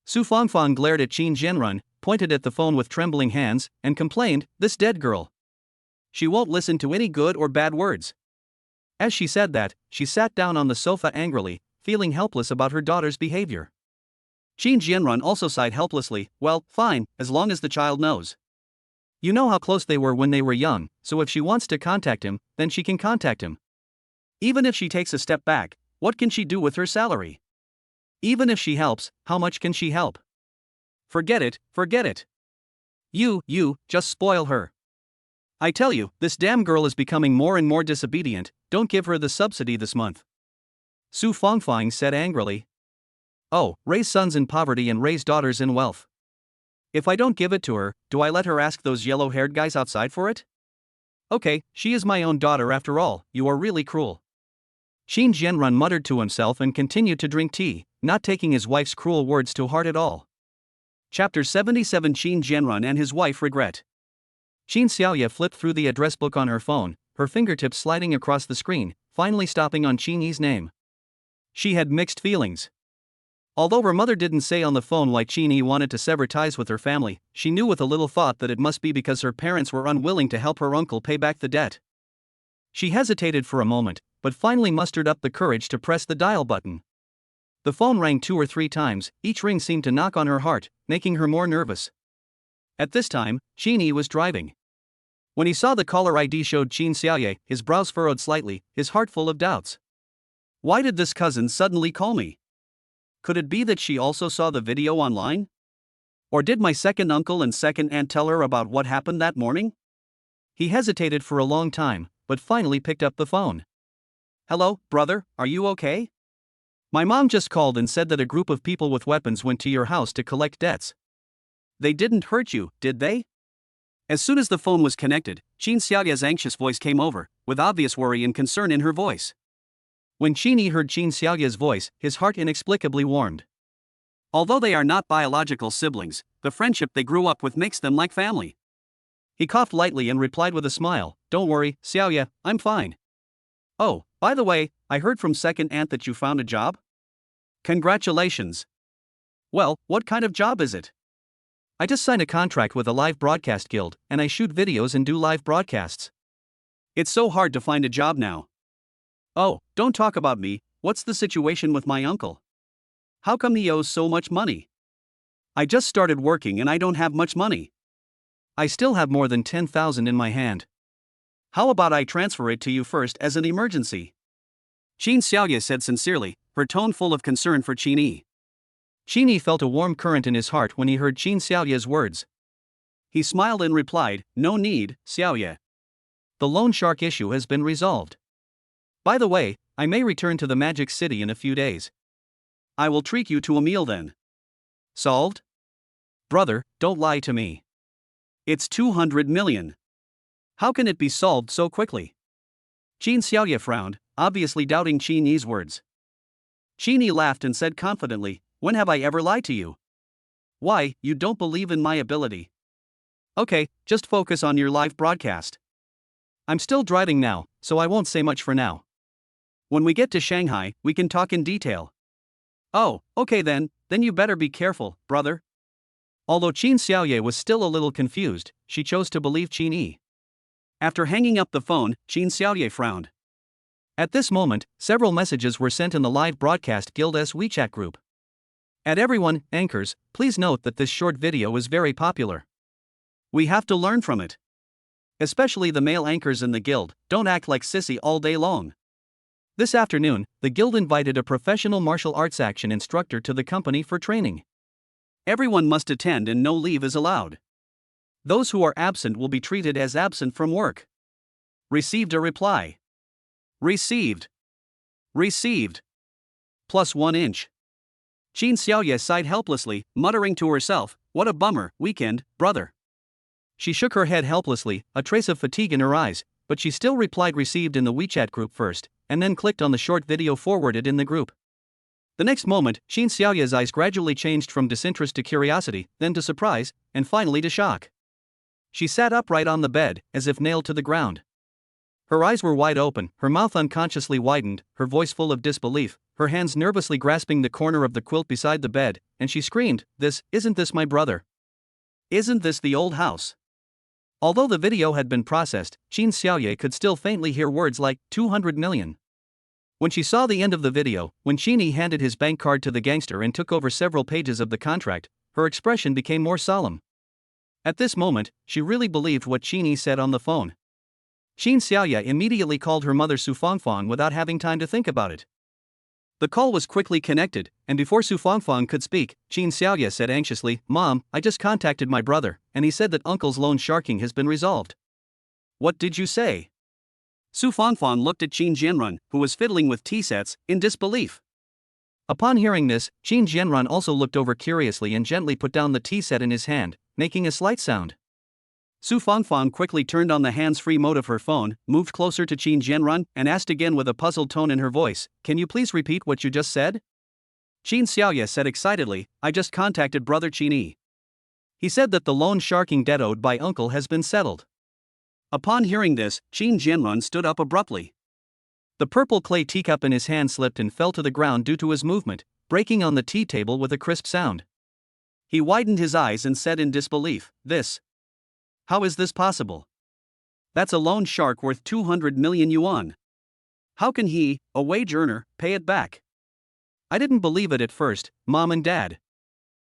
Speaker 1: Su Fanfang glared at Qin Zhenrun, pointed at the phone with trembling hands, and complained, This dead girl. She won't listen to any good or bad words. As she said that, she sat down on the sofa angrily, feeling helpless about her daughter's behavior. Qin Zhenrun also sighed helplessly, Well, fine, as long as the child knows. You know how close they were when they were young, so if she wants to contact him, then she can contact him. Even if she takes a step back, what can she do with her salary? Even if she helps, how much can she help? Forget it, forget it. You, just spoil her. I tell you, this damn girl is becoming more and more disobedient, don't give her the subsidy this month. Su Fanfang said angrily. Oh, raise sons in poverty and raise daughters in wealth. If I don't give it to her, do I let her ask those yellow-haired guys outside for it? Okay, she is my own daughter after all, you are really cruel. Qin Zhenrun muttered to himself and continued to drink tea, not taking his wife's cruel words to heart at all. Chapter 77 Qin Zhenrun and his wife regret. Qin Xiaoye flipped through the address book on her phone, her fingertips sliding across the screen, finally stopping on Qini's name. She had mixed feelings. Although her mother didn't say on the phone why Qini wanted to sever ties with her family, she knew with a little thought that it must be because her parents were unwilling to help her uncle pay back the debt. She hesitated for a moment, but finally mustered up the courage to press the dial button. The phone rang 2 or 3 times, each ring seemed to knock on her heart, making her more nervous. At this time, Qini was driving. When he saw the caller ID showed Qin Xiaoye, his brows furrowed slightly, his heart full of doubts. Why did this cousin suddenly call me? Could it be that she also saw the video online? Or did my second uncle and second aunt tell her about what happened that morning? He hesitated for a long time, but finally picked up the phone. Hello, brother, are you okay? My mom just called and said that a group of people with weapons went to your house to collect debts. They didn't hurt you, did they? As soon as the phone was connected, Qin Xiaoye's anxious voice came over, with obvious worry and concern in her voice. When Qini heard Qin Xiaoye's voice, his heart inexplicably warmed. Although they are not biological siblings, the friendship they grew up with makes them like family. He coughed lightly and replied with a smile, Don't worry, Xiaoye, I'm fine. Oh, by the way, I heard from second aunt that you found a job? Congratulations. Well, what kind of job is it? I just signed a contract with a live broadcast guild, and I shoot videos and do live broadcasts. It's so hard to find a job now. Oh, don't talk about me, what's the situation with my uncle? How come he owes so much money? I just started working and I don't have much money. I still have more than 10,000 in my hand. How about I transfer it to you first as an emergency? Qin Xiaoye said sincerely, her tone full of concern for Qini. Qini felt a warm current in his heart when he heard Qin Xiaoye's words. He smiled and replied, No need, Xiaoye. The loan shark issue has been resolved. By the way, I may return to the Magic City in a few days. I will treat you to a meal then. Solved? Brother, don't lie to me. It's 200 million. How can it be solved so quickly? Qin Xiaoye frowned, obviously doubting Qini's words. Qini laughed and said confidently, When have I ever lied to you? Why, you don't believe in my ability. Okay, just focus on your live broadcast. I'm still driving now, so I won't say much for now. When we get to Shanghai, we can talk in detail.
Speaker 2: Oh, okay then you better be careful, brother. Although Qin Xiaoye was still a little confused, she chose to believe Qin Yi. After hanging up the phone, Qin Xiaoye frowned. At this moment, several messages were sent in the live broadcast Guild's WeChat group. At everyone, anchors, please note that this short video is very popular. We have to learn from it. Especially the male anchors in the guild, don't act like sissy all day long. This afternoon, the guild invited a professional martial arts action instructor to the company for training. Everyone must attend and no leave is allowed. Those who are absent will be treated as absent from work. Received a reply. Received. +1 inch. Qin Xiaoye sighed helplessly, muttering to herself, "What a bummer, weekend, brother." She shook her head helplessly, a trace of fatigue in her eyes, but she still replied received in the WeChat group first, and then clicked on the short video forwarded in the group. The next moment, Qin Xiaoye's eyes gradually changed from disinterest to curiosity, then to surprise, and finally to shock. She sat upright on the bed, as if nailed to the ground. Her eyes were wide open, her mouth unconsciously widened, her voice full of disbelief, her hands nervously grasping the corner of the quilt beside the bed, and she screamed, Isn't this my brother? Isn't this the old house?" Although the video had been processed, Qin Xiaoye could still faintly hear words like 200 million. When she saw the end of the video, when Qin Yi handed his bank card to the gangster and took over several pages of the contract, her expression became more solemn. At this moment, she really believed what Qin Yi said on the phone. Qin Xiaoye immediately called her mother Su Fangfang without having time to think about it. The call was quickly connected, and before Su Fangfang could speak, Qin Xiaoye said anxiously, "Mom, I just contacted my brother, and he said that Uncle's loan sharking has been resolved." "What did you say?" Su Fangfang looked at Qin Jianrun, who was fiddling with tea sets, in disbelief. Upon hearing this, Qin Jianrun also looked over curiously and gently put down the tea set in his hand, making a slight sound. Su Fangfang quickly turned on the hands-free mode of her phone, moved closer to Qin Jianrun, and asked again with a puzzled tone in her voice, "Can you please repeat what you just said?" Qin Xiaoye said excitedly, "I just contacted brother Qin Yi. He said that the loan sharking debt owed by uncle has been settled." Upon hearing this, Qin Jianrun stood up abruptly. The purple clay teacup in his hand slipped and fell to the ground due to his movement, breaking on the tea table with a crisp sound. He widened his eyes and said in disbelief, How is this possible? That's a loan shark worth 200 million yuan. How can he, a wage earner, pay it back? I didn't believe it at first, Mom and Dad.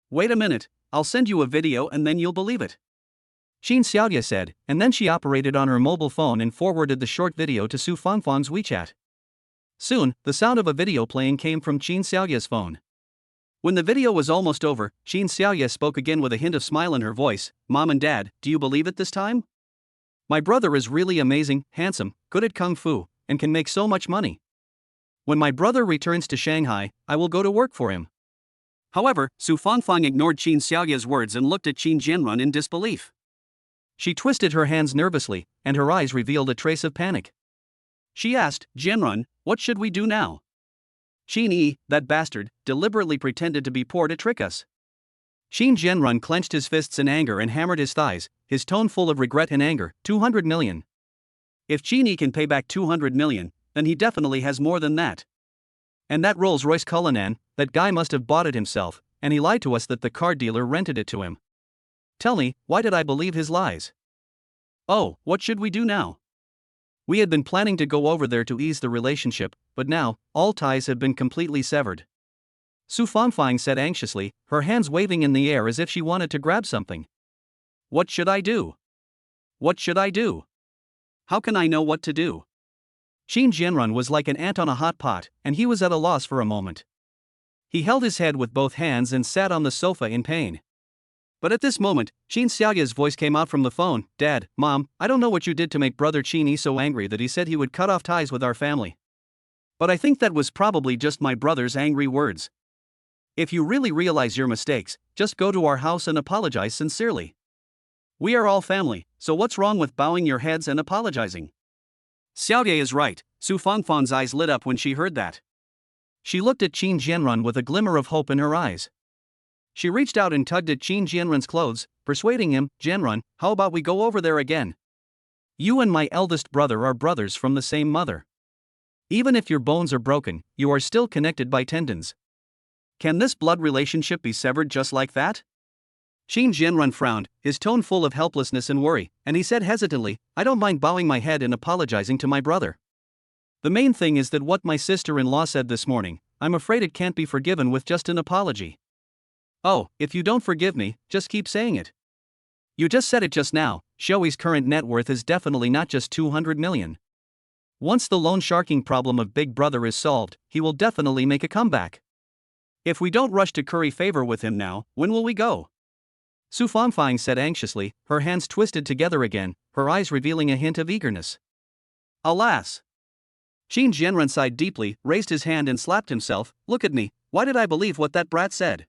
Speaker 2: Wait a minute, I'll send you a video and then you'll believe it. Qin Xiaoye said, and then she operated on her mobile phone and forwarded the short video to Su Fangfang's WeChat. Soon, the sound of a video playing came from Qin Xiaoye's phone. When the video was almost over, Qin Xiaoye spoke again with a hint of smile in her voice, "Mom and Dad, do you believe it this time? My brother is really amazing, handsome, good at kung fu, and can make so much money. When my brother returns to Shanghai, I will go to work for him." However, Su Fangfang ignored Qin Xiaoye's words and looked at Qin Jianrun in disbelief. She twisted her hands nervously, and her eyes revealed a trace of panic. She asked, "Jianrun, what should we do now? Qin Yi, that bastard, deliberately pretended to be poor to trick us." Qin Jianrun clenched his fists in anger and hammered his thighs, his tone full of regret and anger. 200 million. If Qin Yi can pay back 200 million, then he definitely has more than that. And that Rolls-Royce Cullinan, that guy must have bought it himself, and he lied to us that the car dealer rented it to him. Tell me, why did I believe his lies? Oh, what should we do now? We had been planning to go over there to ease the relationship, but now, all ties have been completely severed. Su Fangfang said anxiously, her hands waving in the air as if she wanted to grab something. What should I do? What should I do? How can I know what to do? Qin Jianrun was like an ant on a hot pot, and he was at a loss for a moment. He held his head with both hands and sat on the sofa in pain. But at this moment, Qin Xiaoye's voice came out from the phone, "Dad, Mom, I don't know what you did to make brother Qin Yi so angry that he said he would cut off ties with our family. But I think that was probably just my brother's angry words. If you really realize your mistakes, just go to our house and apologize sincerely. We are all family, so what's wrong with bowing your heads and apologizing?" Xiaoye is right, Su Fangfang's eyes lit up when she heard that. She looked at Qin Jianrun with a glimmer of hope in her eyes. She reached out and tugged at Qin Jianrun's clothes, persuading him, "Jianrun, how about we go over there again? You and my eldest brother are brothers from the same mother. Even if your bones are broken, you are still connected by tendons. Can this blood relationship be severed just like that? Qin Jianrun frowned, his tone full of helplessness and worry, and he said hesitantly, I don't mind bowing my head and apologizing to my brother. The main thing is that what my sister-in-law said this morning, I'm afraid it can't be forgiven with just an apology. Oh, if you don't forgive me, just keep saying it. You just said it just now, Xiaoyi's current net worth is definitely not just 200 million. Once the loan sharking problem of Big Brother is solved, he will definitely make a comeback. If we don't rush to curry favor with him now, when will we go? Su Fangfang said anxiously, her hands twisted together again, her eyes revealing a hint of eagerness. Alas! Qin Jianrun sighed deeply, raised his hand and slapped himself. Look at me, why did I believe what that brat said?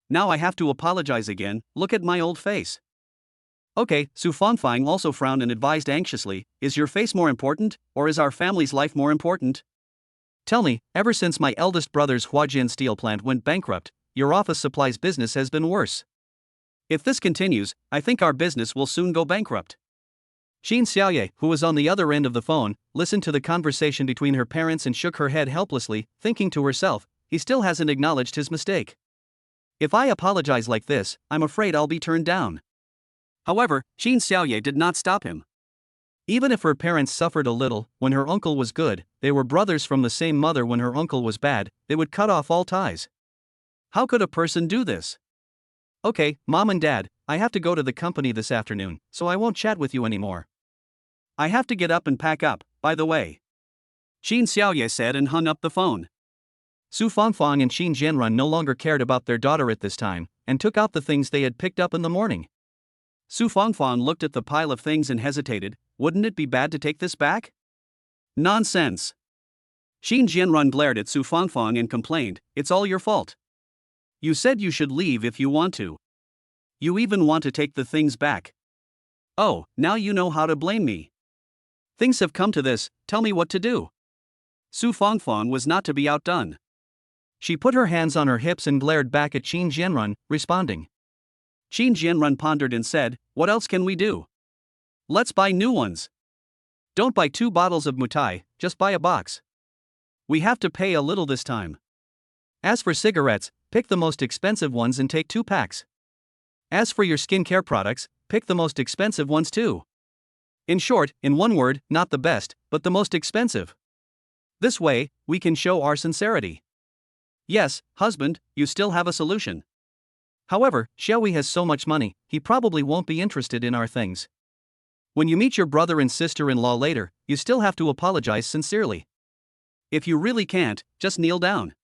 Speaker 2: Now I have to apologize again, look at my old face. Okay, Su Fangfang also frowned and advised anxiously, is your face more important, or is our family's life more important? Tell me, ever since my eldest brother's Huajian steel plant went bankrupt, your office supplies business has been worse. If this continues, I think our business will soon go bankrupt. Qin Xiaoye, who was on the other end of the phone, listened to the conversation between her parents and shook her head helplessly, thinking to herself, he still hasn't acknowledged his mistake. If I apologize like this, I'm afraid I'll be turned down. However, Qin Xiaoye did not stop him. Even if her parents suffered a little when her uncle was good, they were brothers from the same mother when her uncle was bad, they would cut off all ties. How could a person do this? Okay, Mom and Dad, I have to go to the company this afternoon, so I won't chat with you anymore. I have to get up and pack up, by the way. Qin Xiaoye said and hung up the phone. Su Fangfang and Qin Jianrun no longer cared about their daughter at this time, and took out the things they had picked up in the morning. Su Fangfang looked at the pile of things and hesitated, wouldn't it be bad to take this back? Nonsense. Qin Jianrun glared at Su Fangfang and complained, it's all your fault. You said you should leave if you want to. You even want to take the things back. Oh, now you know how to blame me. Things have come to this, tell me what to do. Su Fangfang was not to be outdone. She put her hands on her hips and glared back at Qin Jianrun, responding. Qin Jianrun pondered and said, what else can we do? Let's buy new ones. Don't buy 2 bottles of mutai, just buy a box. We have to pay a little this time. As for cigarettes, pick the most expensive ones and take 2 packs. As for your skincare products, pick the most expensive ones too. In short, in one word, not the best, but the most expensive. This way, we can show our sincerity. Yes, husband, you still have a solution. However, Xiaoyi has so much money, he probably won't be interested in our things. When you meet your brother and sister-in-law later, you still have to apologize sincerely. If you really can't, just kneel down.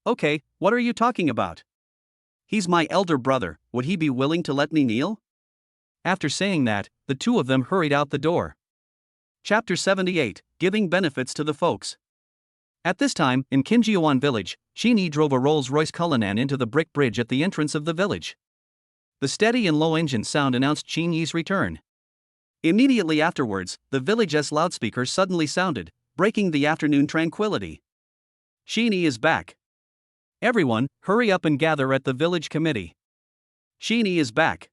Speaker 2: Okay, what are you talking about? He's my elder brother, would he be willing to let me kneel? After saying that, the two of them hurried out the door. Chapter 78, Giving Benefits to the Folks. At this time, in Qinjiuan village, Qin Yi drove a Rolls-Royce Cullinan into the brick bridge at the entrance of the village. The steady and low engine sound announced Qin Yi's return. Immediately afterwards, the village's loudspeaker suddenly sounded, breaking the afternoon tranquility. Qin Yi is back. Everyone, hurry up and gather at the village committee. Qin Yi is back.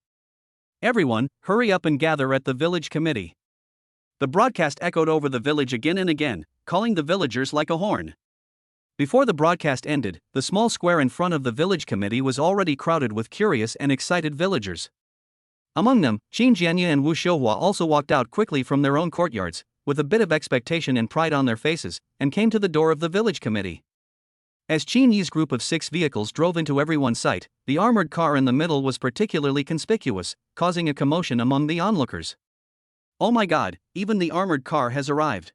Speaker 2: Everyone, hurry up and gather at the village committee. The broadcast echoed over the village again and again, calling the villagers like a horn. Before the broadcast ended, the small square in front of the village committee was already crowded with curious and excited villagers. Among them, Qin Jianye and Wu Xiuhua also walked out quickly from their own courtyards, with a bit of expectation and pride on their faces, and came to the door of the village committee. As Qin Yi's group of 6 vehicles drove into everyone's sight, the armored car in the middle was particularly conspicuous, causing a commotion among the onlookers. Oh my god, even the armored car has arrived.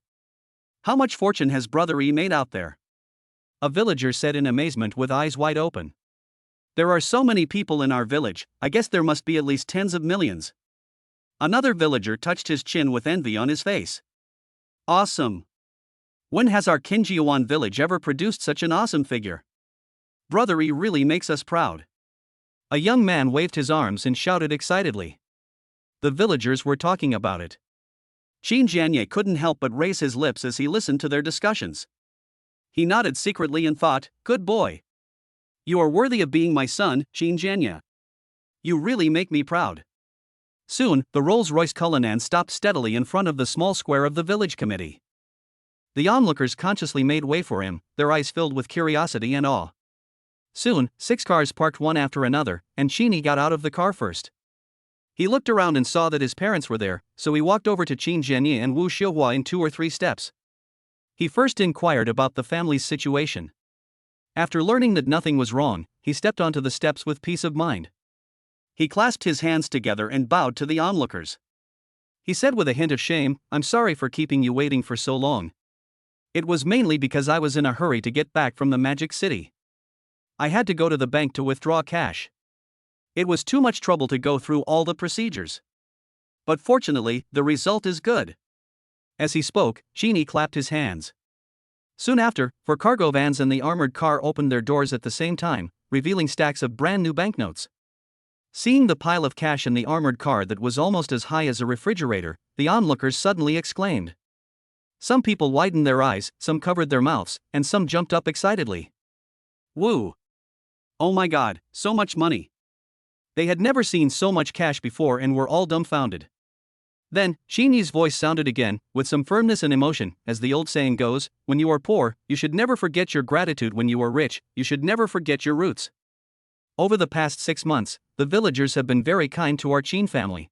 Speaker 2: How much fortune has Brother Yi made out there? A villager said in amazement with eyes wide open. There are so many people in our village, I guess there must be at least tens of millions. Another villager touched his chin with envy on his face. Awesome. When has our Qinjiuan village ever produced such an awesome figure? Brother Yi really makes us proud. A young man waved his arms and shouted excitedly. The villagers were talking about it. Qin Jianye couldn't help but raise his lips as he listened to their discussions. He nodded secretly and thought, good boy. You are worthy of being my son, Qin Jianye. You really make me proud. Soon, the Rolls-Royce Cullinan stopped steadily in front of the small square of the village committee. The onlookers consciously made way for him, their eyes filled with curiosity and awe.
Speaker 1: Soon, 6 cars parked one after another, and Qin Yi got out of the car first. He looked around and saw that his parents were there, so he walked over to Qin Jianyi and Wu Xiuhua in 2 or 3 steps. He first inquired about the family's situation. After learning that nothing was wrong, he stepped onto the steps with peace of mind. He clasped his hands together and bowed to the onlookers. He said with a hint of shame, "I'm sorry for keeping you waiting for so long. It was mainly because I was in a hurry to get back from the Magic City. I had to go to the bank to withdraw cash. It was too much trouble to go through all the procedures. But fortunately, the result is good." As he spoke, Qin Yi clapped his hands. Soon after, 4 cargo vans and the armored car opened their doors at the same time, revealing stacks of brand new banknotes. Seeing the pile of cash in the armored car that was almost as high as a refrigerator, the onlookers suddenly exclaimed. Some people widened their eyes, some covered their mouths, and some jumped up excitedly. Woo! Oh my god, so much money! They had never seen so much cash before and were all dumbfounded. Then, Qin Yi's voice sounded again, with some firmness and emotion, as the old saying goes, when you are poor, you should never forget your gratitude. When you are rich, you should never forget your roots. Over the past 6 months, the villagers have been very kind to our Qin family.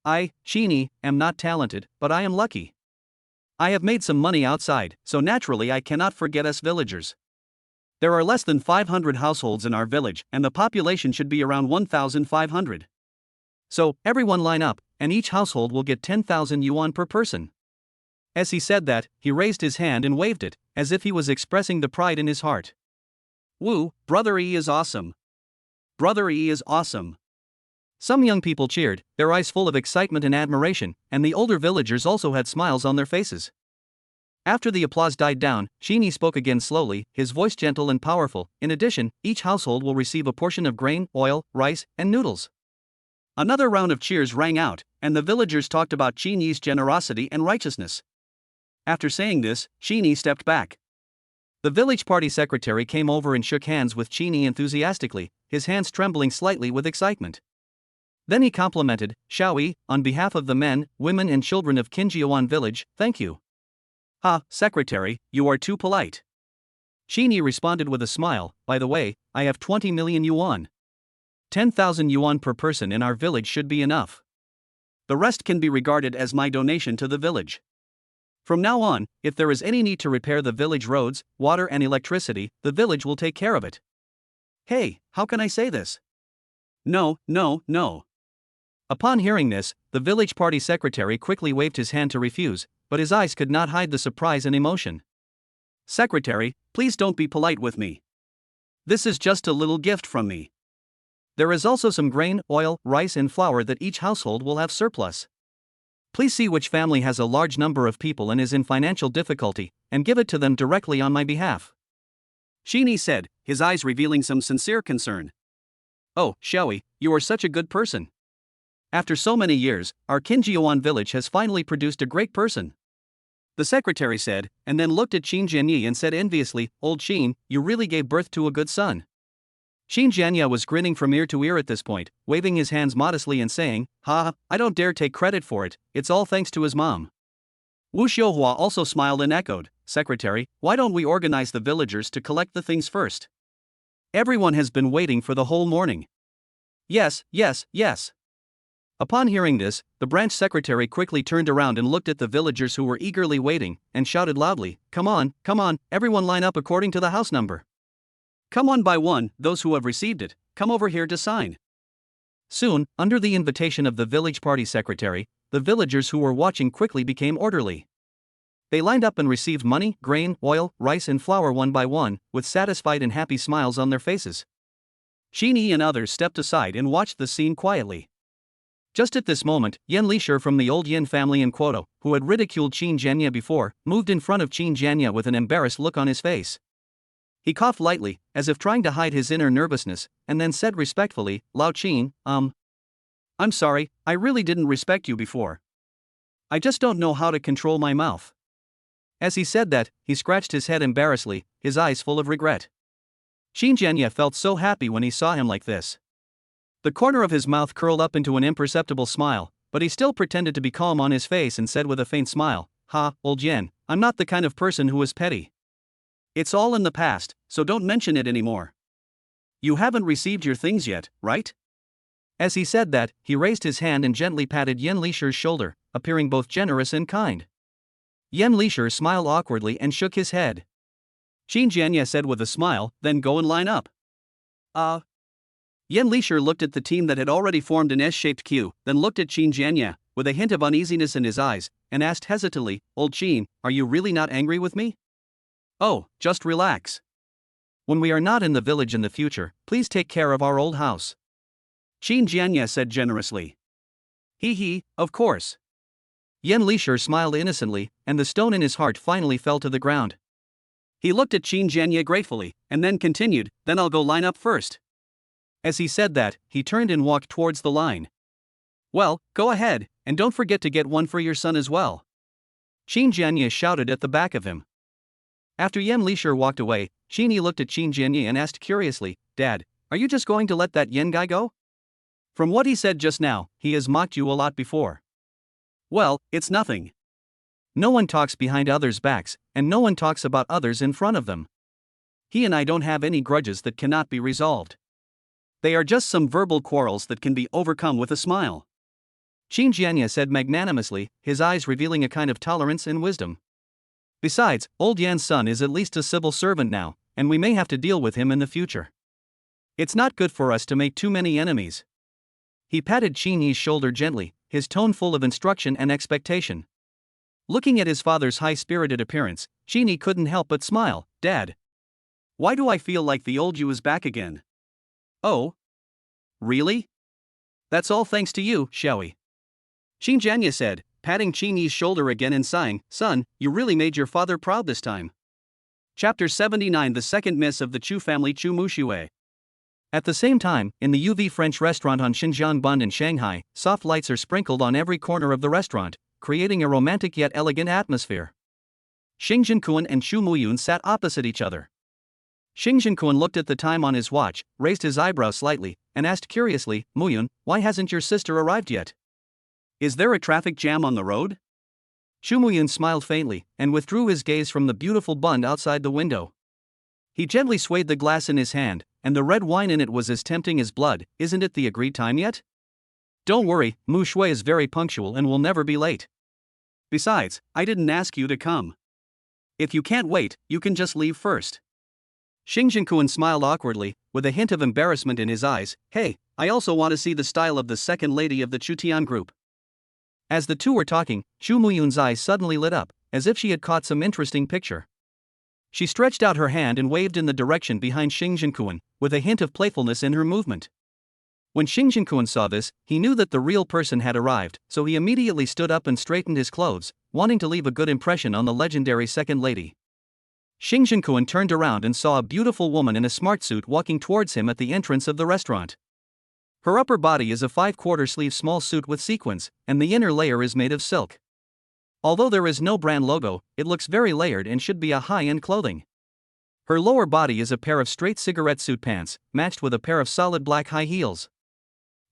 Speaker 1: I, Qin Yi, am not talented, but I am lucky. I have made some money outside, so naturally I cannot forget us villagers. There are less than 500 households in our village, and the population should be around 1,500. So, everyone line up, and each household will get 10,000 yuan per person. As he said that, he raised his hand and waved it, as if he was expressing the pride in his heart. Woo, Brother Yi is awesome. Brother Yi is awesome. Some young people cheered, their eyes full of excitement and admiration, and the older villagers also had smiles on their faces. After the applause died down, Qin Yi spoke again slowly, his voice gentle and powerful. In addition, each household will receive a portion of grain, oil, rice, and noodles. Another round of cheers rang out, and the villagers talked about Qin Yi's generosity and righteousness. After saying this, Qin Yi stepped back. The village party secretary came over and shook hands with Qin Yi enthusiastically, his hands trembling slightly with excitement. Then he complimented, "Xiao Yi, on behalf of the men, women and children of Qinjiuan village, thank you." "Ha, secretary, you are too polite." Qin Yi responded with a smile, "By the way, I have 20 million yuan. 10,000 yuan per person in our village should be enough. The rest can be regarded as my donation to the village. From now on, if there is any need to repair the village roads, water and electricity, the village will take care of it." Hey, how can I say this? No. Upon hearing this, the village party secretary quickly waved his hand to refuse, but his eyes could not hide the surprise and emotion. "Secretary, please don't be polite with me. This is just a little gift from me. There is also some grain, oil, rice and flour that each household will have surplus. Please see which family has a large number of people and is in financial difficulty, and give it to them directly on my behalf." Qin Yi said, his eyes revealing some sincere concern. "Oh, Xiao Yi, you are such a good person. After so many years, our Qinjiuan village has finally produced a great person." The secretary said, and then looked at Qin Jianyi and said enviously, "Old Qin, you really gave birth to a good son." Qin Jianyi was grinning from ear to ear at this point, waving his hands modestly and saying, "Ha, I don't dare take credit for it, it's all thanks to his mom." Wu Xiuhua also smiled and echoed, "Secretary, why don't we organize the villagers to collect the things first? Everyone has been waiting for the whole morning." Yes. Upon hearing this, the branch secretary quickly turned around and looked at the villagers who were eagerly waiting, and shouted loudly, come on, everyone line up according to the house number. Come one by one, those who have received it, come over here to sign." Soon, under the invitation of the village party secretary, the villagers who were watching quickly became orderly. They lined up and received money, grain, oil, rice and flour one by one, with satisfied and happy smiles on their faces. Qin Yi and others stepped aside and watched the scene quietly. Just at this moment, Yan Lishir from the old Yin family in Quoto, who had ridiculed Qin Jianya before, moved in front of Qin Jianya with an embarrassed look on his face. He coughed lightly, as if trying to hide his inner nervousness, and then said respectfully, "Lao Qin, I'm sorry, I really didn't respect you before. I just don't know how to control my mouth." As he said that, he scratched his head embarrassedly, his eyes full of regret. Qin Jianya felt so happy when he saw him like this. The corner of his mouth curled up into an imperceptible smile, but he still pretended to be calm on his face and said with a faint smile, "Ha, old Yan, I'm not the kind of person who is petty. It's all in the past, so don't mention it anymore."
Speaker 2: You haven't received your things yet, right?
Speaker 1: As he said that, he raised his hand and gently patted Yan Lisher's shoulder, appearing both generous and kind. Yan Lisher smiled awkwardly and shook his head.
Speaker 2: Qin Jianye said with a smile, then go and line up. Yan Lisher looked at the team that had already formed an S-shaped queue, then looked at Qin Jianye, with a hint of uneasiness in his eyes, and asked hesitantly, Old Qin, are you really not angry with me?
Speaker 1: Oh, just relax. When we are not in the village in the future, please take care of our old house.
Speaker 2: Qin Jianye said generously.
Speaker 1: He, of course. Yan Lisher smiled innocently, and the stone in his heart finally fell to the ground.
Speaker 2: He looked at Qin Jianye gratefully, and then continued, then I'll go line up first.
Speaker 1: As he said that, he turned and walked towards the line.
Speaker 2: Well, go ahead, and don't forget to get one for your son as well.
Speaker 1: Qin Jianye shouted at the back of him. After Yan Lisher walked away, Qin looked at Qin Jianye and asked curiously, Dad, are you just going to let that Yan guy go?
Speaker 2: From what he said just now, he has mocked you a lot before. Well, it's nothing.
Speaker 1: No one talks behind others' backs, and no one talks about others in front of them.
Speaker 2: He and I don't have any grudges that cannot be resolved. They are just some verbal quarrels that can be overcome with a smile.
Speaker 1: Qin Jianye said magnanimously, his eyes revealing a kind of tolerance and wisdom. Besides, old Yan's son is at least a civil servant now, and we may have to deal with him in the future. It's not good for us to make too many enemies. He patted Qin Yi's shoulder gently, his tone full of instruction and expectation. Looking at his father's high-spirited appearance, Qin Yi couldn't help but smile. Dad,
Speaker 2: why do I feel like the old you is back again?
Speaker 1: Oh? Really?
Speaker 2: That's all thanks to you, Xiaoyi. Qin Jianye said, patting Qin Yi's shoulder again and sighing, Son, you really made your father proud this time. Chapter 79 The Second Miss of the Chu Family Chu Mushui.
Speaker 1: At the same time, in the UV French restaurant on Xinjiang Bund in Shanghai, soft lights are sprinkled on every corner of the restaurant, creating a romantic yet elegant atmosphere. Xing Jinquan and Chu Muyun sat opposite each other. Xing Jinquan looked at the time on his watch, raised his eyebrows slightly, and asked curiously, Muyun, why hasn't your sister arrived yet?
Speaker 2: Is there a traffic jam on the road?
Speaker 1: Chu Muyun smiled faintly, and withdrew his gaze from the beautiful bund outside the window. He gently swayed the glass in his hand, and the red wine in it was as tempting as blood. Isn't it the agreed time yet?
Speaker 2: Don't worry, Mu Shui is very punctual and will never be late. Besides, I didn't ask you to come. If you can't wait, you can just leave first.
Speaker 1: Xing Jinquan smiled awkwardly, with a hint of embarrassment in his eyes. Hey, I also want to see the style of the second lady of the Chutian group. As the two were talking, Chu Muyun's eyes suddenly lit up, as if she had caught some interesting picture. She stretched out her hand and waved in the direction behind Xing Jinquan, with a hint of playfulness in her movement. When Xing Jinquan saw this, he knew that the real person had arrived, so he immediately stood up and straightened his clothes, wanting to leave a good impression on the legendary second lady. Xing Jinquan turned around and saw a beautiful woman in a smart suit walking towards him at the entrance of the restaurant. Her upper body is a 5/4 sleeve small suit with sequins, and the inner layer is made of silk. Although there is no brand logo, it looks very layered and should be a high-end clothing. Her lower body is a pair of straight cigarette suit pants, matched with a pair of solid black high heels.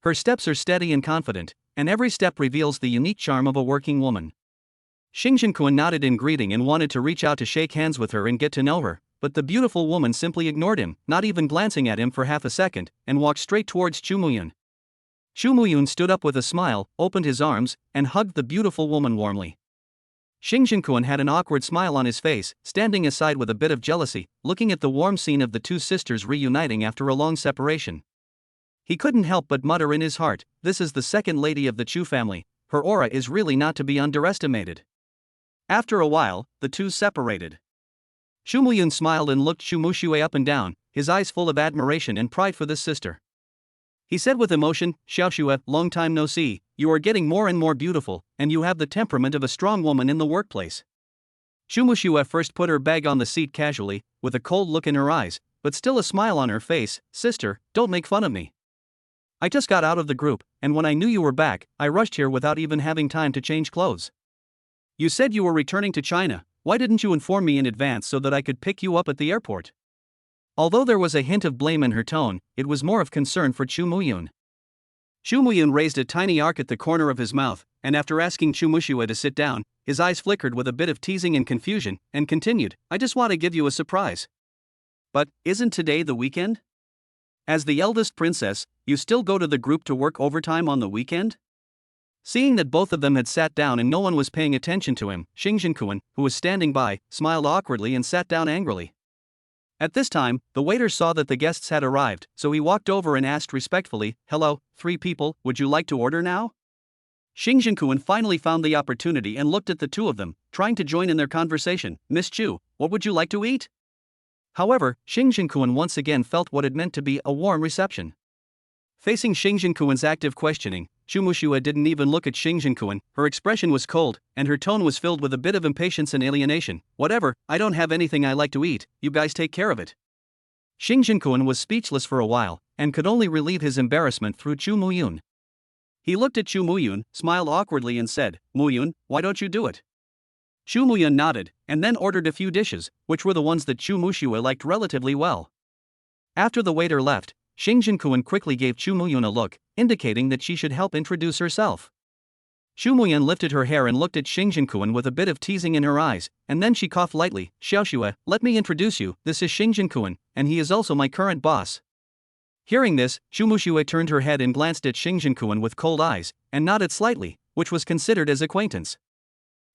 Speaker 1: Her steps are steady and confident, and every step reveals the unique charm of a working woman. Xing Jinquan nodded in greeting and wanted to reach out to shake hands with her and get to know her, but the beautiful woman simply ignored him, not even glancing at him for half a second, and walked straight towards Chu Muyun. Chu Muyun stood up with a smile, opened his arms, and hugged the beautiful woman warmly. Xing Jinquan had an awkward smile on his face, standing aside with a bit of jealousy, looking at the warm scene of the two sisters reuniting after a long separation. He couldn't help but mutter in his heart, this is the second lady of the Chu family, her aura is really not to be underestimated. After a while, the two separated. Chu Muyun smiled and looked Chu Mushui up and down, his eyes full of admiration and pride for this sister. He said with emotion, Xiaoxue, long time no see, you are getting more and more beautiful, and you have the temperament of a strong woman in the workplace. Chu Mushui first put her bag on the seat casually, with a cold look in her eyes, but still a smile on her face. Sister, don't make fun of me. I just got out of the group, and when I knew you were back, I rushed here without even having time to change clothes. You said you were returning to China, why didn't you inform me in advance so that I could pick you up at the airport? Although there was a hint of blame in her tone, it was more of concern for Chu Muyun. Chu Muyun raised a tiny arc at the corner of his mouth, and after asking Chu Mushui to sit down, his eyes flickered with a bit of teasing and confusion, and continued, I just want to give you a surprise. But, isn't today the weekend?
Speaker 2: As the eldest princess, you still go to the group to work overtime on the weekend? Seeing that both of them had sat down and no one was paying attention to him, Xing Jinkuan, who was standing by, smiled awkwardly and sat down angrily. At this time, the waiter saw that the guests had arrived, so he walked over and asked respectfully, "Hello, 3 people, would you like to order now?" Xing Jinkuan finally found the opportunity and looked at the two of them, trying to join in their conversation. "Miss Chu, what would you like to eat?" However, Xing Jinkuan once again felt what it meant to be a warm reception. Facing Xing Jinkuan's active questioning, Chu Muxue didn't even look at Xing Jinkuan. Her expression was cold, and her tone was filled with a bit of impatience and alienation. "Whatever, I don't have anything I like to eat, you guys take care of it." Xing Jinkuan was speechless for a while, and could only relieve his embarrassment through Chu Muyun. He looked at Chu Muyun, smiled awkwardly and said, "Muyun, why don't you do it?" Chu Muyun nodded, and then ordered a few dishes, which were the ones that Chu Muxue liked relatively well. After the waiter left, Xing Jinkuan quickly gave Chu Muyun a look, indicating that she should help introduce herself. Chu Muyun lifted her hair and looked at Xing Jinkuan with a bit of teasing in her eyes, and then she coughed lightly. "Xiaoxue, let me introduce you, this is Xing Jinkuan, and he is also my current boss." Hearing this, Chu Muxue turned her head and glanced at Xing Jinkuan with cold eyes, and nodded slightly, which was considered as acquaintance.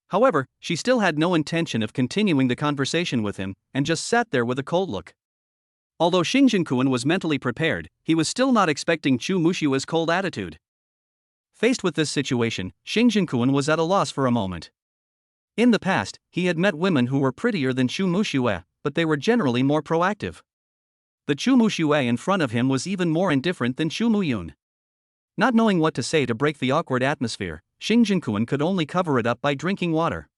Speaker 2: However, she still had no intention of continuing the conversation with him, and just sat there with a cold look. Although Xing Jinkuan was mentally prepared, he was still not expecting Chu Muxue's cold attitude. Faced with this situation, Xing Jinkuan was at a loss for a moment. In the past, he had met women who were prettier than Chu Muxue, but they were generally more proactive. The Chu Muxue in front of him was even more indifferent than Chu Muyun. Not knowing what to say to break the awkward atmosphere, Xing Jinkuan could only cover it up by drinking water.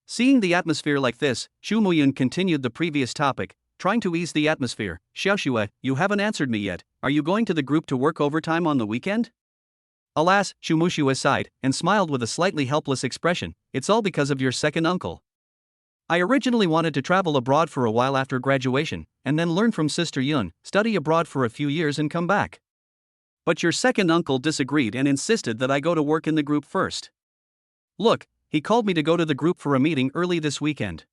Speaker 2: Seeing the atmosphere like this, Chu Muyun continued the previous topic, trying to ease the atmosphere. "Xiaoxue, you haven't answered me yet. Are you going to the group to work overtime on the weekend?" Alas, Chu Muxue sighed and smiled with a slightly helpless expression. "It's all because of your second uncle. I originally wanted to travel abroad for a while after graduation, and then learn from Sister Yun, study abroad for a few years and come back. But your second uncle disagreed and insisted that I go to work in the group first. Look, he called me to go to the group for a meeting early this weekend.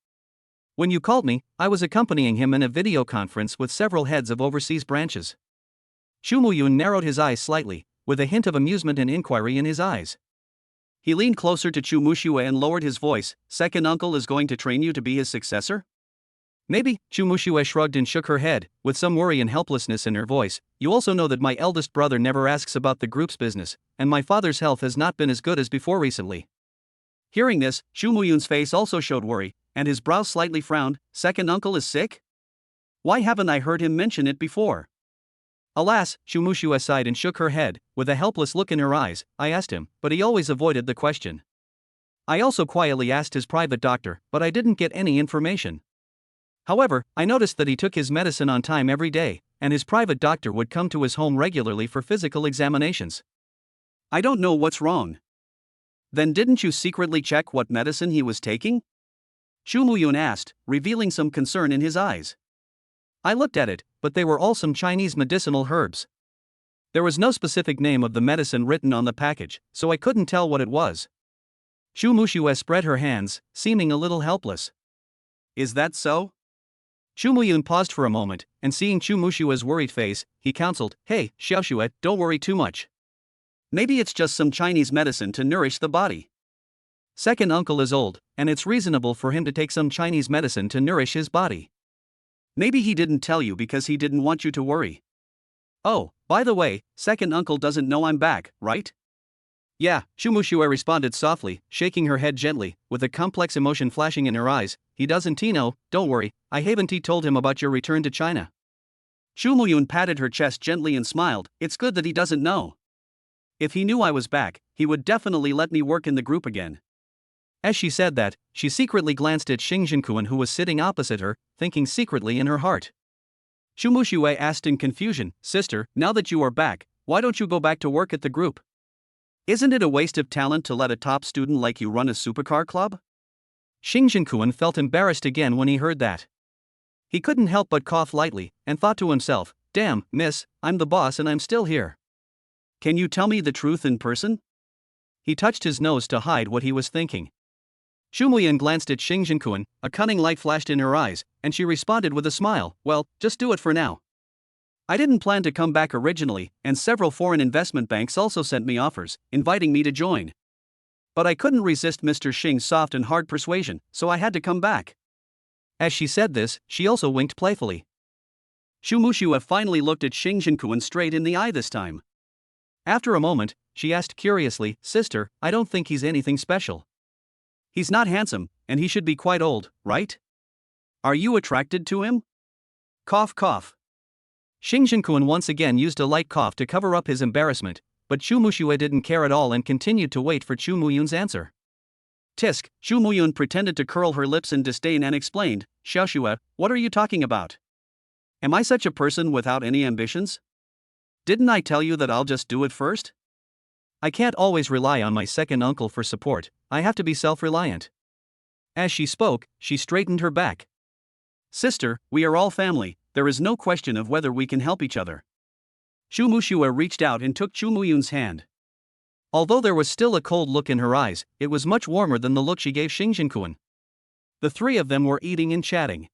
Speaker 2: When you called me, I was accompanying him in a video conference with several heads of overseas branches." Chu Muyun narrowed his eyes slightly, with a hint of amusement and inquiry in his eyes. He leaned closer to Chu Muxue and lowered his voice. "Second uncle is going to train you to be his successor?" "Maybe," Chu Muxue shrugged and shook her head, with some worry and helplessness in her voice. "You also know that my eldest brother never asks about the group's business, and my father's health has not been as good as before recently." Hearing this, Chu Muyun's face also showed worry, and his brow slightly frowned. "Second uncle is sick? Why haven't I heard him mention it before?" Alas, Chu Muxue sighed and shook her head, with a helpless look in her eyes. "I asked him, but he always avoided the question. I also quietly asked his private doctor, but I didn't get any information. However, I noticed that he took his medicine on time every day, and his private doctor would come to his home regularly for physical examinations. I don't know what's wrong." "Then didn't you secretly check what medicine he was taking?" Chu Muyun asked, revealing some concern in his eyes. "I looked at it, but they were all some Chinese medicinal herbs. There was no specific name of the medicine written on the package, so I couldn't tell what it was." Chu Muxue spread her hands, seeming a little helpless. "Is that so?" Chu Muyun paused for a moment, and seeing Chu Mushue's worried face, he counseled, "Hey, Xiaoxue, don't worry too much. Maybe it's just some Chinese medicine to nourish the body. Second uncle is old, and it's reasonable for him to take some Chinese medicine to nourish his body. Maybe he didn't tell you because he didn't want you to worry. Oh, by the way, second uncle doesn't know I'm back, right?" "Yeah," Chu Muxue responded softly, shaking her head gently, with a complex emotion flashing in her eyes. "He doesn't know, don't worry, I haven't told him about your return to China." Chu Muyun patted her chest gently and smiled. "It's good that he doesn't know. If he knew I was back, he would definitely let me work in the group again." As she said that, she secretly glanced at Xing Jinkuan, who was sitting opposite her, thinking secretly in her heart. Chu Muxue asked in confusion, "Sister, now that you are back, why don't you go back to work at the group? Isn't it a waste of talent to let a top student like you run a supercar club?" Xing Jinkuan felt embarrassed again when he heard that. He couldn't help but cough lightly, and thought to himself, "Damn, miss, I'm the boss and I'm still here. Can you tell me the truth in person?" He touched his nose to hide what he was thinking. Chu Muyun glanced at Xing Jinkuan, a cunning light flashed in her eyes, and she responded with a smile, "Well, just do it for now." I didn't plan to come back originally, and several foreign investment banks also sent me offers, inviting me to join. But I couldn't resist Mr. Xing's soft and hard persuasion, so I had to come back.
Speaker 1: As she said this, she also winked playfully.
Speaker 2: Xu Muxue finally looked at Xing Zhenkuan straight in the eye this time.
Speaker 1: After a moment, she asked curiously, "Sister, I don't think he's anything special."
Speaker 2: He's not handsome, and he should be quite old, right? Are you attracted to him? Cough cough.
Speaker 1: Xing Zhenkuan once again used a light cough to cover up his embarrassment, but Xu Muxue didn't care at all and continued to wait for Xu Muyun's answer.
Speaker 2: Tisk, Xu Muyun pretended to curl her lips in disdain and explained, "Xiaoxue, what are you talking about? Am I such a person without any ambitions? Didn't I tell you that I'll just do it first?
Speaker 1: I can't always rely on my second uncle for support, I have to be self-reliant." As she spoke, she straightened her back.
Speaker 2: Sister, we are all family, there is no question of whether we can help each other. Xu Muxue reached out and took Xu Muyun's hand.
Speaker 1: Although there was still a cold look in her eyes, it was much warmer than the look she gave Xing Zhenkuan. The three of them were eating and chatting.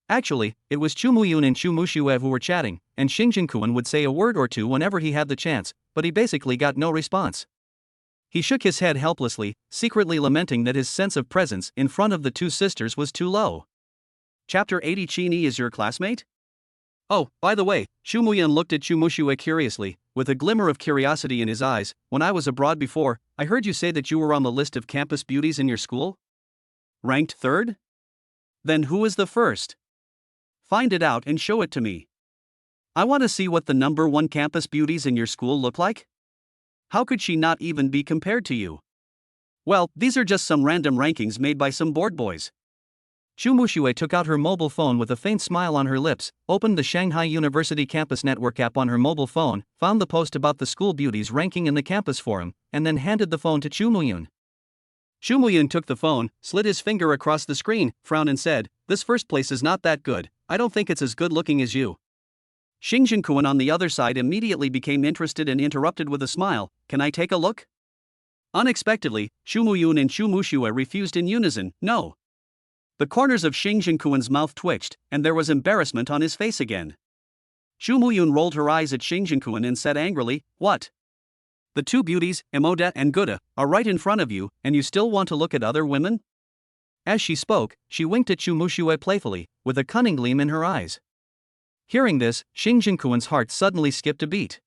Speaker 1: Actually, it was Xu Muyun and Xu Muxue who were chatting, and Xing Zhenkuan would say a word or two whenever he had the chance, but he basically got no response. He shook his head helplessly, secretly lamenting that his sense of presence in front of the two sisters was too low.
Speaker 2: Chapter 80. Qin is your classmate? Oh, by the way, Xu Muyun looked at Xu Muxue curiously, with a glimmer of curiosity in his eyes. When I was abroad before, I heard you say that you were on the list of campus beauties in your school? Ranked third? Then who is the first? Find it out and show it to me. I want to see what the number one campus beauties in your school look like. How could she not even be compared to you? Well, these are just some random rankings made by some bored boys.
Speaker 1: Xu Muxue took out her mobile phone with a faint smile on her lips, opened the Shanghai University Campus Network app on her mobile phone, found the post about the school beauties ranking in the campus forum, and then handed the phone to Xu Muyun.
Speaker 2: Xu Muyun took the phone, slid his finger across the screen, frowned and said, "This first place is not that good, I don't think it's as good looking as you." Xing Zhenkuan on the other side immediately became interested and interrupted with a smile, "Can I take a look?" Unexpectedly, Xu Muyun and Xu Muxue refused in unison, "No." The corners of Xing Zhenkuan's mouth twitched, and there was embarrassment on his face again. Xu Muyun rolled her eyes at Xing Zhenkuan and said angrily, "What? The two beauties, Emoda and Guda, are right in front of you, and you still want to look at other women?"
Speaker 1: As she spoke, she winked at Xu Muxue playfully, with a cunning gleam in her eyes. Hearing this, Xing Zhenkuan's heart suddenly skipped a beat.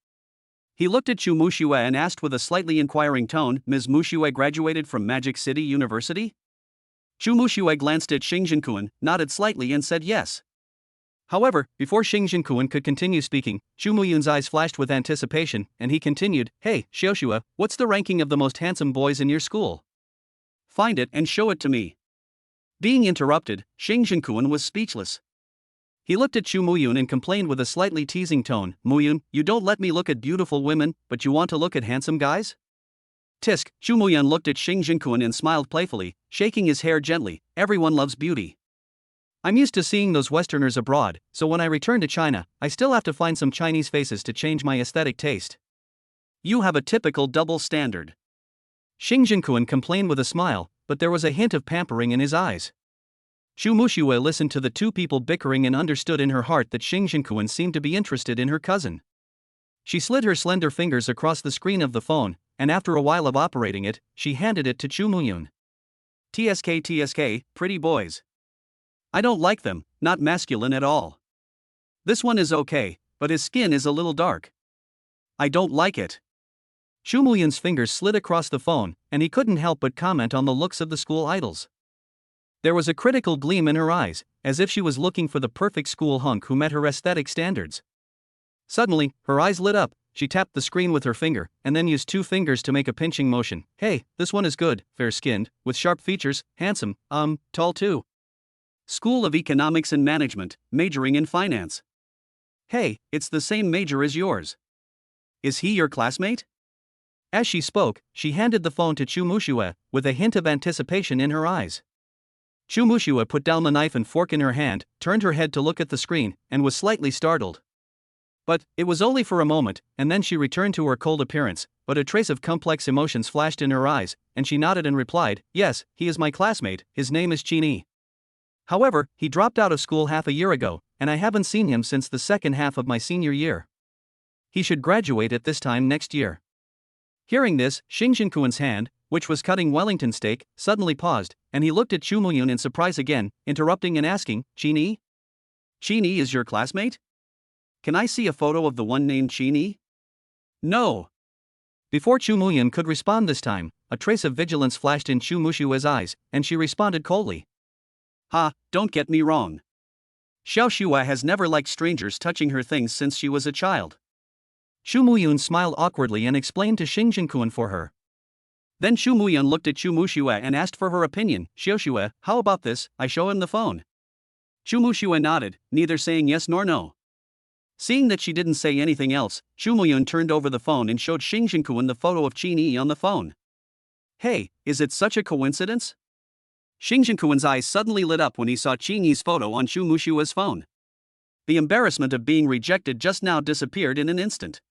Speaker 2: He looked at Xu Muxue and asked with a slightly inquiring tone, "Ms. Muxue graduated from Magic City University?" Xu Muxue glanced at Xing Zhenkuan, nodded slightly and said yes.
Speaker 1: However, before Xing Zhenkuan could continue speaking, Xu Muyun's eyes flashed with anticipation, and he continued, "Hey, Xiaoxue, what's the ranking of the most handsome boys in your school?
Speaker 2: Find it and show it to me." Being interrupted, Xing Zhenkuan was speechless. He looked at Xu Muyun and complained with a slightly teasing tone, "Muyun, you don't let me look at beautiful women, but you want to look at handsome guys?" Tisk, Xu Muyun looked at Xing Zhenkuan and smiled playfully, shaking his hair gently, "Everyone loves beauty.
Speaker 1: I'm used to seeing those Westerners abroad, so when I return to China, I still have to find some Chinese faces to change my aesthetic taste."
Speaker 2: You have a typical double standard.
Speaker 1: Xing Zhenkuan complained with a smile, but there was a hint of pampering in his eyes. Xu Muxue listened to the two people bickering and understood in her heart that Xing Zhenkuan seemed to be interested in her cousin. She slid her slender fingers across the screen of the phone, and after a while of operating it, she handed it to Xu Muyun.
Speaker 2: TSK, pretty boys. I don't like them, not masculine at all. This one is okay, but his skin is a little dark. I don't like it."
Speaker 1: Xu Muyun's fingers slid across the phone, and he couldn't help but comment on the looks of the school idols. There was a critical gleam in her eyes, as if she was looking for the perfect school hunk who met her aesthetic standards. Suddenly, her eyes lit up. She tapped the screen with her finger, and then used two fingers to make a pinching motion. "Hey, this one is good, fair-skinned, with sharp features, handsome, tall too. School of Economics and Management, majoring in finance. Hey, it's the same major as yours. Is he your classmate?" As she spoke, she handed the phone to Xu Muxue, with a hint of anticipation in her eyes. Xu Muxue put down the knife and fork in her hand, turned her head to look at the screen, and was slightly startled. But it was only for a moment, and then she returned to her cold appearance, but a trace of complex emotions flashed in her eyes, and she nodded and replied, "Yes, he is my classmate, his name is Qin. However, he dropped out of school half a year ago, and I haven't seen him since the second half of my senior year. He should graduate at this time next year. Hearing this, Xing Jinkuan's hand, which was cutting Wellington steak, suddenly paused, and he looked at Chu Muyun in surprise again, interrupting and asking, Qin Yi? Qin Yi is your classmate? Can I see a photo of the one named Qin Yi? No. Before Chu Muyun could respond this time, a trace of vigilance flashed in Chu Mushue's eyes, and she responded coldly. Ha, don't get me wrong. Xiao Xue has never liked strangers touching her things since she was a child. Chu Muyun smiled awkwardly and explained to Xing Jinkuan for her. Then Chu Muyun looked at Chu Mushue and asked for her opinion. Xiao Xue, how about this? I show him the phone. Chu Mushue nodded, neither saying yes nor no. Seeing that she didn't say anything else, Chu Muyun turned over the phone and showed Xing Jinkuan the photo of Qin Yi on the phone. Hey, is it such a coincidence? Xing Jinkuan's eyes suddenly lit up when he saw Qin Yi's photo on Chu Mushue's phone. The embarrassment of being rejected just now disappeared in an instant.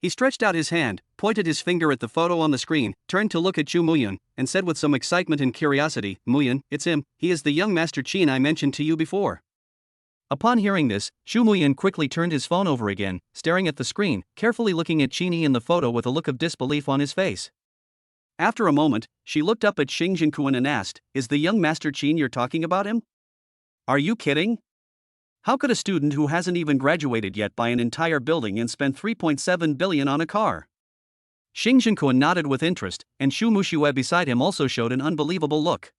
Speaker 1: He stretched out his hand, pointed his finger at the photo on the screen, turned to look at Chu Muyun, and said with some excitement and curiosity, Muyun, it's him, he is the young Master Qin I mentioned to you before. Upon hearing this, Chu Muyun quickly turned his phone over again, staring at the screen, carefully looking at Qin Yi in the photo with a look of disbelief on his face. After a moment, she looked up at Xing Jinkuan and asked, is the young Master Qin you're talking about him? Are you kidding? How could a student who hasn't even graduated yet buy an entire building and spend 3.7 billion on a car? Xing Jinkuan nodded with interest, and Chu Mushue beside him also showed an unbelievable look.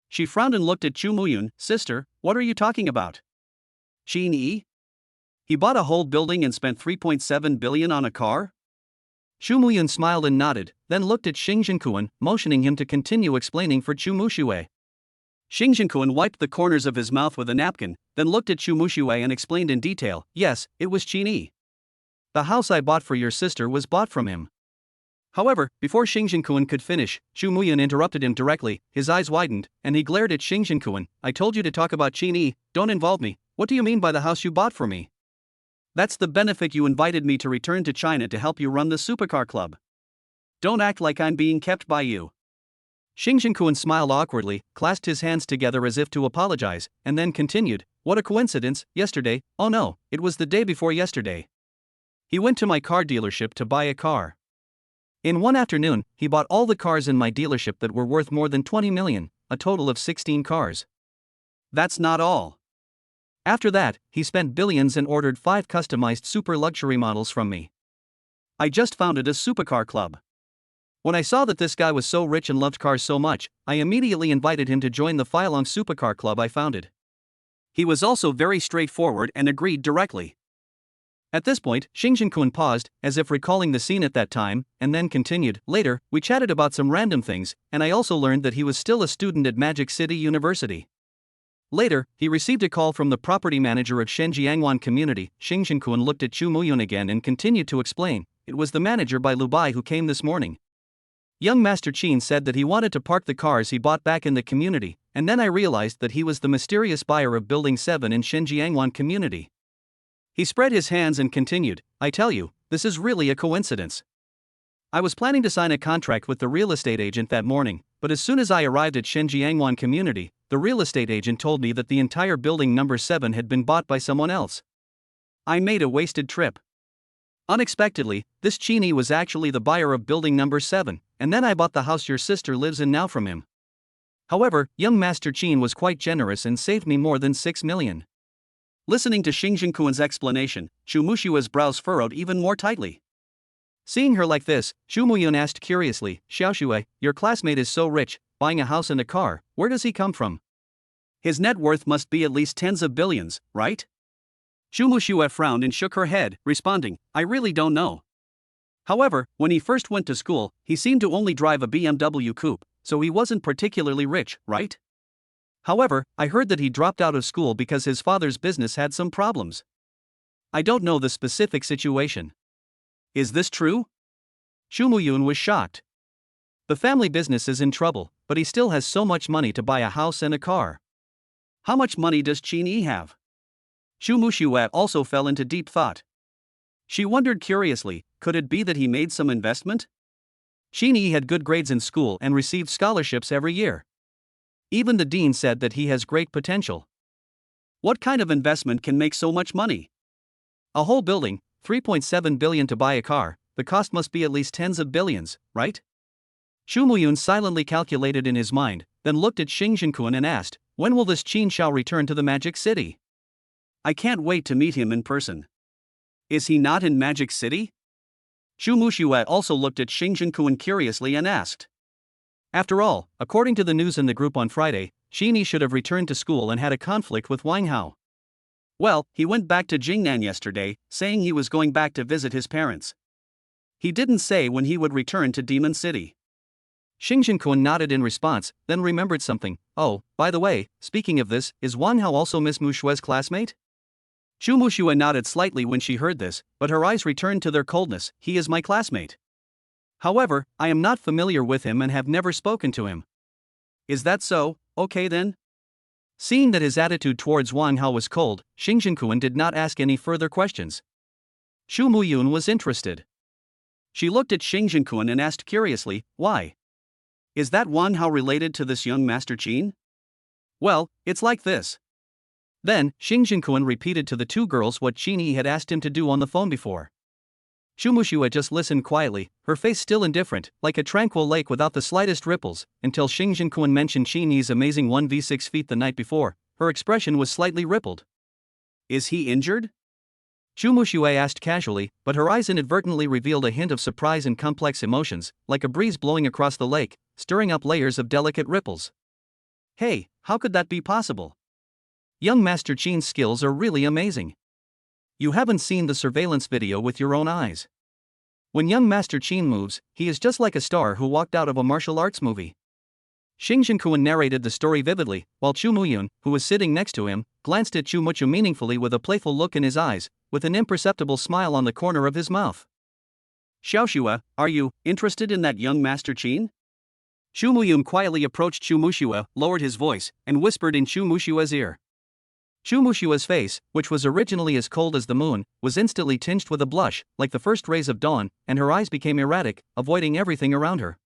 Speaker 1: She frowned and looked at Chu Muyun. Sister, what are you talking about? Qin Yi? He bought a whole building and spent 3.7 billion on a car? Chu Muyun smiled and nodded, then looked at Xing Jinkuan, motioning him to continue explaining for Chu Mushue. Xing Jinkuan wiped the corners of his mouth with a napkin, then looked at Chu Mushue and explained in detail, yes, it was Qin Yi. The house I bought for your sister was bought from him. However, before Xing Jinkuan could finish, Chu Muyun interrupted him directly, his eyes widened, and he glared at Xing Jinkuan. I told you to talk about Qin Yi, don't involve me. What do you mean by the house you bought for me? That's the benefit you invited me to return to China to help you run the supercar club. Don't act like I'm being kept by you. Xing Jinkuan smiled awkwardly, clasped his hands together as if to apologize, and then continued, what a coincidence, yesterday, oh no, it was the day before yesterday. He went to my car dealership to buy a car. In one afternoon, he bought all the cars in my dealership that were worth more than 20 million, a total of 16 cars. That's not all. After that, he spent billions and ordered 5 customized super luxury models from me. I just founded a supercar club. When I saw that this guy was so rich and loved cars so much, I immediately invited him to join the Feilong supercar club I founded. He was also very straightforward and agreed directly. At this point, Xing Jinkuan paused, as if recalling the scene at that time, and then continued, later, we chatted about some random things, and I also learned that he was still a student at Magic City University. Later, he received a call from the property manager of Shenjiangwan community. Xing Jinkuan looked at Chu Muyun again and continued to explain, it was the manager by Lubai who came this morning. Young Master Qin said that he wanted to park the cars he bought back in the community, and then I realized that he was the mysterious buyer of Building 7 in Shenjiangwan community. He spread his hands and continued, I tell you, this is really a coincidence. I was planning to sign a contract with the real estate agent that morning, but as soon as I arrived at Shenjiangwan community, the real estate agent told me that the entire building number 7 had been bought by someone else. I made a wasted trip. Unexpectedly, this Qin Yi was actually the buyer of building number 7, and then I bought the house your sister lives in now from him. However, young Master Qin was quite generous and saved me more than 6 million. Listening to Xing Jinkuan's explanation, Chu Mushue's brows furrowed even more tightly. Seeing her like this, Chu Muyun asked curiously, Xiao Xue, your classmate is so rich, buying a house and a car, where does he come from? His net worth must be at least tens of billions, right? Chu Mushue frowned and shook her head, responding, I really don't know. However, when he first went to school, he seemed to only drive a BMW coupe, so he wasn't particularly rich, right? However, I heard that he dropped out of school because his father's business had some problems. I don't know the specific situation. Is this true? Chu Muyun was shocked. The family business is in trouble, but he still has so much money to buy a house and a car. How much money does Qin Yi have? Chu Mushue also fell into deep thought. She wondered curiously, could it be that he made some investment? Qin Yi had good grades in school and received scholarships every year. Even the dean said that he has great potential.
Speaker 2: What kind of investment can make so much money?
Speaker 1: A whole building, 3.7 billion to buy a car, the cost must be at least tens of billions, right? Xu Muyun silently calculated in his mind, then looked at Xing Jinquan and asked, when will this Qin Xiao return to the Magic City?
Speaker 2: I can't wait to meet him in person. Is he not in Magic City? Xu Muxue also looked at Xing Jinquan curiously and asked.
Speaker 1: After all, according to the news in the group on Friday, Qin should have returned to school and had a conflict with Wang Hao.
Speaker 2: Well, he went back to Jingnan yesterday, saying he was going back to visit his parents. He didn't say when he would return to Demon City.
Speaker 1: Xing Jinquan nodded in response, then remembered something. Oh, by the way, speaking of this, is Wang Hao also Miss Mushue's classmate?
Speaker 2: Xu Muxue nodded slightly when she heard this, but her eyes returned to their coldness. He is my classmate.
Speaker 1: However, I am not familiar with him and have never spoken to him.
Speaker 2: Is that so? Okay then.
Speaker 1: Seeing that his attitude towards Wang Hao was cold, Xing Jinquan did not ask any further questions. Xu Muyun was interested.
Speaker 2: She looked at Xing Jinquan and asked curiously, why? Is that Wang Hao related to this young Master Qin?
Speaker 1: Well, it's like this. Then, Xing Jinquan repeated to the two girls what Qin Yi had asked him to do on the phone before. Xu Muxue just listened quietly, her face still indifferent, like a tranquil lake without the slightest ripples, until Xing Jinquan mentioned Qin Yi's amazing 1v6 feat the night before. Her expression was slightly rippled.
Speaker 2: Is he injured?
Speaker 1: Xu Muxue asked casually, but her eyes inadvertently revealed a hint of surprise and complex emotions, like a breeze blowing across the lake, stirring up layers of delicate ripples.
Speaker 2: Hey, how could that be possible?
Speaker 1: Young Master Qin's skills are really amazing. You haven't seen the surveillance video with your own eyes. When young Master Qin moves, he is just like a star who walked out of a martial arts movie. Xing Jinquan narrated the story vividly, while Xu Muyun, who was sitting next to him, glanced at Xu Muxue meaningfully with a playful look in his eyes, with an imperceptible smile on the corner of his mouth.
Speaker 2: Xiaoxue, are you interested in that young Master Qin? Xu Muyun quietly approached Xu Muxue, lowered his voice, and whispered in Xu Muxue's ear.
Speaker 1: Xu Muxue's face, which was originally as cold as the moon, was instantly tinged with a blush, like the first rays of dawn, and her eyes became erratic, avoiding everything around her.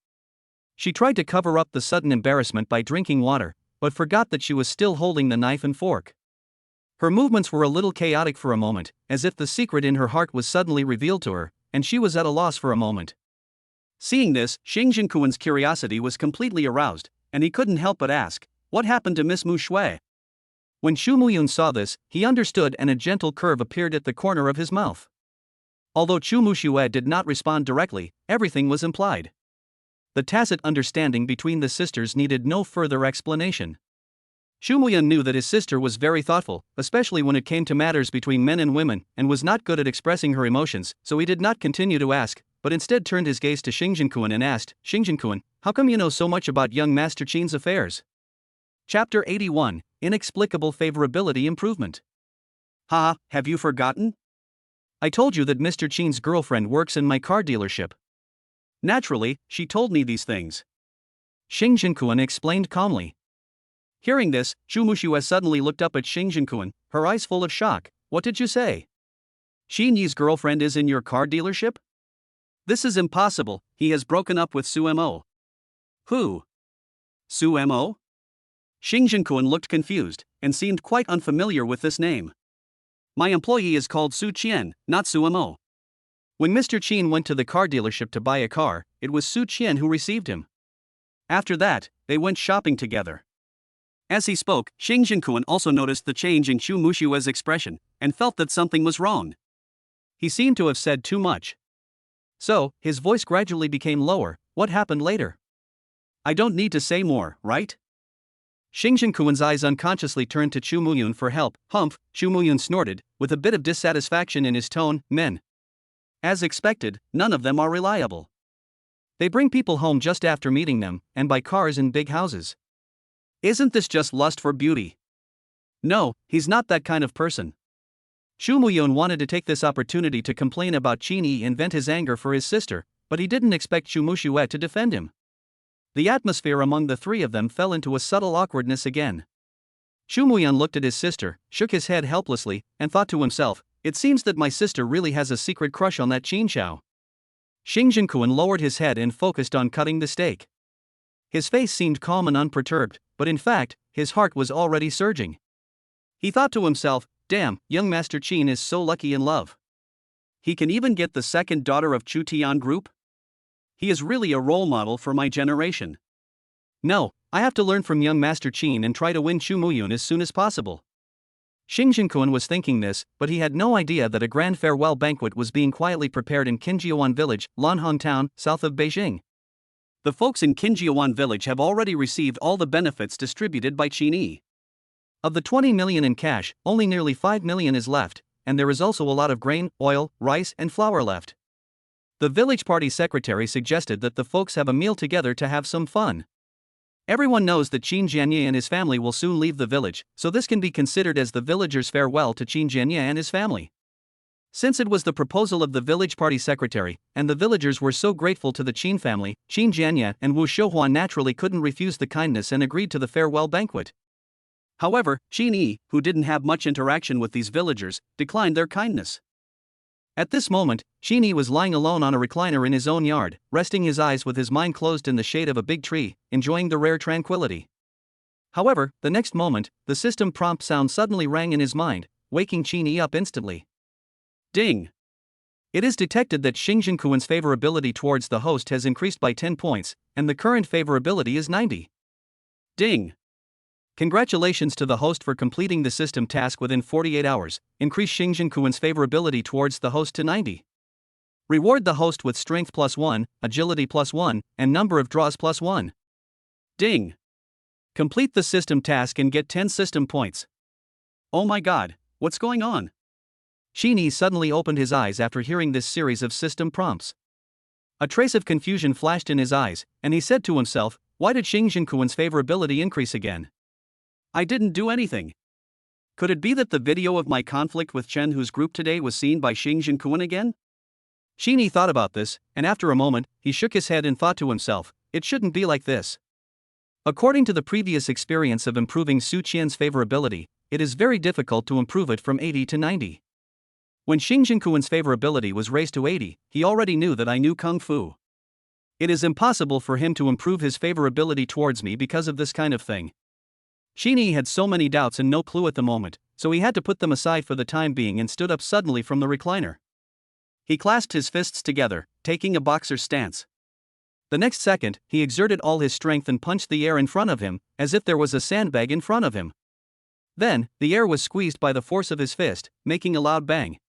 Speaker 1: She tried to cover up the sudden embarrassment by drinking water, but forgot that she was still holding the knife and fork. Her movements were a little chaotic for a moment, as if the secret in her heart was suddenly revealed to her, and she was at a loss for a moment.
Speaker 2: Seeing this, Xing Jinquan's curiosity was completely aroused, and he couldn't help but ask, what happened to Miss Muxue?
Speaker 1: When Xu Muyun saw this, he understood and a gentle curve appeared at the corner of his mouth. Although Xu Muxue did not respond directly, everything was implied. The tacit understanding between the sisters needed no further explanation. Xu Muyun knew that his sister was very thoughtful, especially when it came to matters between men and women, and was not good at expressing her emotions, so he did not continue to ask, but instead turned his gaze to Xing Jinquan and asked, Xing Jinquan, how come you know so much about young Master Qin's affairs? Chapter 81, Inexplicable Favorability Improvement.
Speaker 2: Haha, have you forgotten?
Speaker 1: I told you that Mr. Qin's girlfriend works in my car dealership.
Speaker 2: Naturally, she told me these things.
Speaker 1: Xing Jinquan explained calmly.
Speaker 2: Hearing this, Xu Muxue suddenly looked up at Xing Jinquan, her eyes full of shock. What did you say? Qin Yi's girlfriend is in your car dealership? This is impossible, he has broken up with Su Mo. Who? Su Mo? Xing Jinquan looked confused, and seemed quite unfamiliar with this name. My employee is called Su Qian, not Su Mo.
Speaker 1: When Mr. Qin went to the car dealership to buy a car, it was Su Qian who received him.
Speaker 2: After that, they went shopping together. As he spoke, Xing Jinquan also noticed the change in Xu Muxue's expression, and felt that something was wrong.
Speaker 1: He seemed to have said too much. So, his voice gradually became lower. What happened later?
Speaker 2: I don't need to say more, right?
Speaker 1: Xing Jinquan's eyes unconsciously turned to Xu Muyun for help. Humph, Xu Muyun snorted, with a bit of dissatisfaction in his tone. Men.
Speaker 2: As expected, none of them are reliable.
Speaker 1: They bring people home just after meeting them, and buy cars in big houses.
Speaker 2: Isn't this just lust for beauty?
Speaker 1: No, he's not that kind of person. Xu Muyun wanted to take this opportunity to complain about Qin Yi and vent his anger for his sister, but he didn't expect Xu Muxue to defend him. The atmosphere among the three of them fell into a subtle awkwardness again. Xu Muyun looked at his sister, shook his head helplessly, and thought to himself, it seems that my sister really has a secret crush on that Qin Xiao. Xing Jinquan lowered his head and focused on cutting the steak. His face seemed calm and unperturbed, but in fact, his heart was already surging.
Speaker 2: He thought to himself, damn, young Master Qin is so lucky in love. He can even get the second daughter of Chu Tian Group? He is really a role model for my generation. No, I have to learn from young Master Qin and try to win Chu Muyun as soon as possible. Xing Jinquan was thinking this, but he had no idea that a grand farewell banquet was being quietly prepared in Qinjiawan Village, Lanhong Town, south of Beijing. The folks in Qinjiawan Village have already received all the benefits distributed by Qin Yi. Of the 20 million in cash, only nearly 5 million is left, and there is also a lot of grain, oil, rice, and flour left. The village party secretary suggested that the folks have a meal together to have some fun. Everyone knows that Qin Jianye and his family will soon leave the village, so this can be considered as the villagers' farewell to Qin Jianye and his family. Since it was the proposal of the village party secretary, and the villagers were so grateful to the Qin family, Qin Jianye and Wu Shouhuan naturally couldn't refuse the kindness and agreed to the farewell banquet. However, Qin Yi, who didn't have much interaction with these villagers, declined their kindness. At this moment, Qin Yi was lying alone on a recliner in his own yard, resting his eyes with his mind closed in the shade of a big tree, enjoying the rare tranquility. However, the next moment, the system prompt sound suddenly rang in his mind, waking Qin Yi up instantly. Ding! It is detected that Xing Jinquan's favorability towards the host has increased by 10 points, and the current favorability is 90. Ding! Congratulations to the host for completing the system task within 48 hours, increase Xing Jinquan's favorability towards the host to 90. Reward the host with strength +1, agility +1, and number of draws +1. Ding! Complete the system task and get 10 system points. Oh my god, what's going on? Qin Yi suddenly opened his eyes after hearing this series of system prompts. A trace of confusion flashed in his eyes, and he said to himself, why did Xing Jinquan's favorability increase again? I didn't do anything. Could it be that the video of my conflict with Chen Hu's group today was seen by Xing Jinquan again? Qin Yi thought about this, and after a moment, he shook his head and thought to himself, it shouldn't be like this. According to the previous experience of improving Su Qian's favorability, it is very difficult to improve it from 80 to 90. When Xing Jinquan's favorability was raised to 80, he already knew that I knew Kung Fu. It is impossible for him to improve his favorability towards me because of this kind of thing. Qin Yi had so many doubts and no clue at the moment, so he had to put them aside for the time being and stood up suddenly from the recliner. He clasped his fists together, taking a boxer's stance. The next second, he exerted all his strength and punched the air in front of him, as if there was a sandbag in front of him. Then, the air was squeezed by the force of his fist, making a loud bang.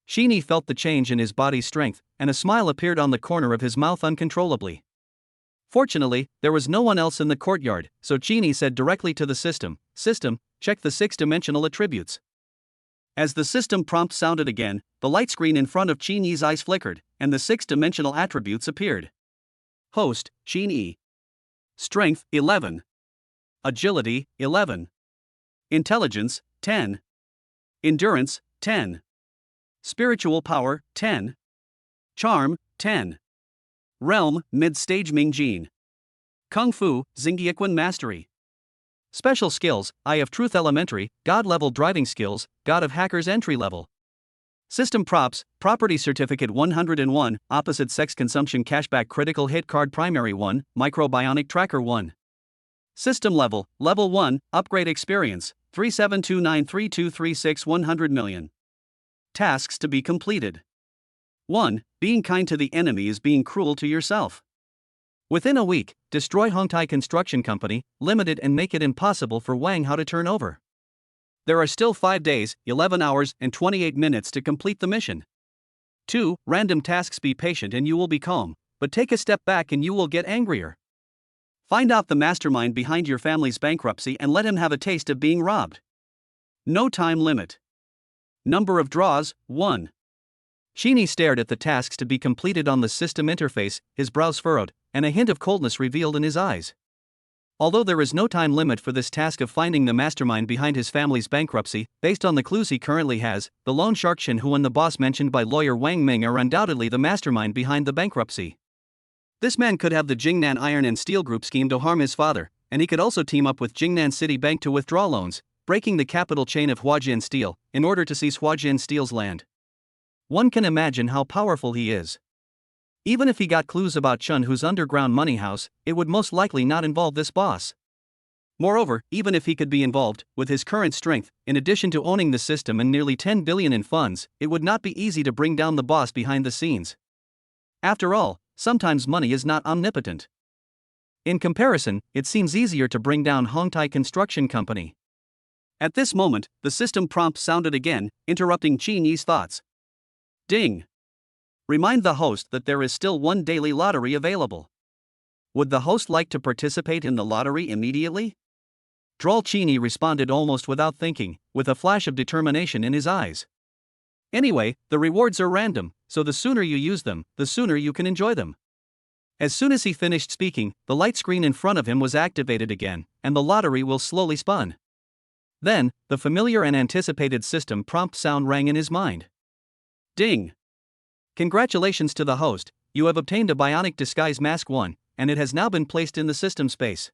Speaker 2: Qin Yi felt the change in his body's strength, and a smile appeared on the corner of his mouth uncontrollably. Fortunately, there was no one else in the courtyard, so Qin Yi said directly to the system, System, check the 6-dimensional attributes. As the system prompt sounded again, the light screen in front of Qin Yi's eyes flickered, and the 6-dimensional attributes appeared. Host, Qin Yi. Strength, 11. Agility, 11. Intelligence, 10. Endurance, 10. Spiritual power, 10. Charm, 10. Realm, mid-stage Mingjin. Kung Fu, Xingyiquan Mastery. Special skills, Eye of Truth Elementary, God-level driving skills, God of Hackers entry level. System props, Property Certificate 101, Opposite Sex Consumption Cashback Critical Hit Card Primary 1, Microbionic Tracker 1. System level, Level 1, Upgrade Experience, 37293236 100 million. Tasks to be completed. 1. Being kind to the enemy is being cruel to yourself. Within a week, destroy Hongtai Construction Company, Limited and make it impossible for Wang Hao to turn over. There are still 5 days, 11 hours, and 28 minutes to complete the mission. 2. Random tasks. Be patient and you will be calm, but take a step back and you will get angrier. Find out the mastermind behind your family's bankruptcy and let him have a taste of being robbed. No time limit. Number of draws, 1. Qin Yi stared at the tasks to be completed on the system interface, his brows furrowed, and a hint of coldness revealed in his eyes. Although there is no time limit for this task of finding the mastermind behind his family's bankruptcy, based on the clues he currently has, the loan shark Shen Hu and the boss mentioned by lawyer Wang Ming are undoubtedly the mastermind behind the bankruptcy. This man could have the Jingnan Iron and Steel Group scheme to harm his father, and he could also team up with Jingnan City Bank to withdraw loans, breaking the capital chain of Huajian Steel, in order to seize Huajian Steel's land. One can imagine how powerful he is. Even if he got clues about Chen Hu's underground money house, it would most likely not involve this boss.
Speaker 1: Moreover, even if he could be involved, with his current strength, in addition to owning the system and nearly 10 billion in funds, it would not be easy to bring down the boss behind the scenes. After all, sometimes money is not omnipotent. In comparison, it seems easier to bring down Hongtai Construction Company. At this moment, the system prompt sounded again, interrupting Qin Yi's thoughts. Ding! Remind the host that there is still one daily lottery available. Would the host like to participate in the lottery immediately? Droll Qin Yi responded almost without thinking, with a flash of determination in his eyes. Anyway, the rewards are random, so the sooner you use them, the sooner you can enjoy them. As soon as he finished speaking, the light screen in front of him was activated again, and the lottery will slowly spun. Then, the familiar and anticipated system prompt sound rang in his mind. Ding! Congratulations to the host, you have obtained a Bionic Disguise Mask 1, and it has now been placed in the system space.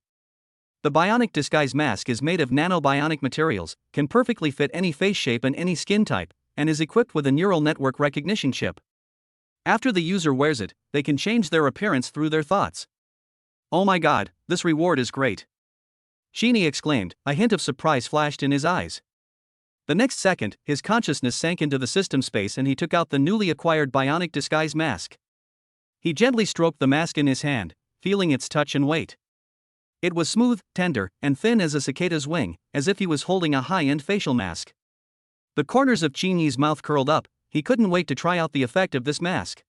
Speaker 1: The Bionic Disguise Mask is made of nanobionic materials, can perfectly fit any face shape and any skin type, and is equipped with a neural network recognition chip. After the user wears it, they can change their appearance through their thoughts. Oh my god, this reward is great! Qin Yi exclaimed, a hint of surprise flashed in his eyes. The next second, his consciousness sank into the system space and he took out the newly acquired Bionic Disguise Mask. He gently stroked the mask in his hand, feeling its touch and weight. It was smooth, tender, and thin as a cicada's wing, as if he was holding a high-end facial mask. The corners of Qin Yi's mouth curled up, he couldn't wait to try out the effect of this mask.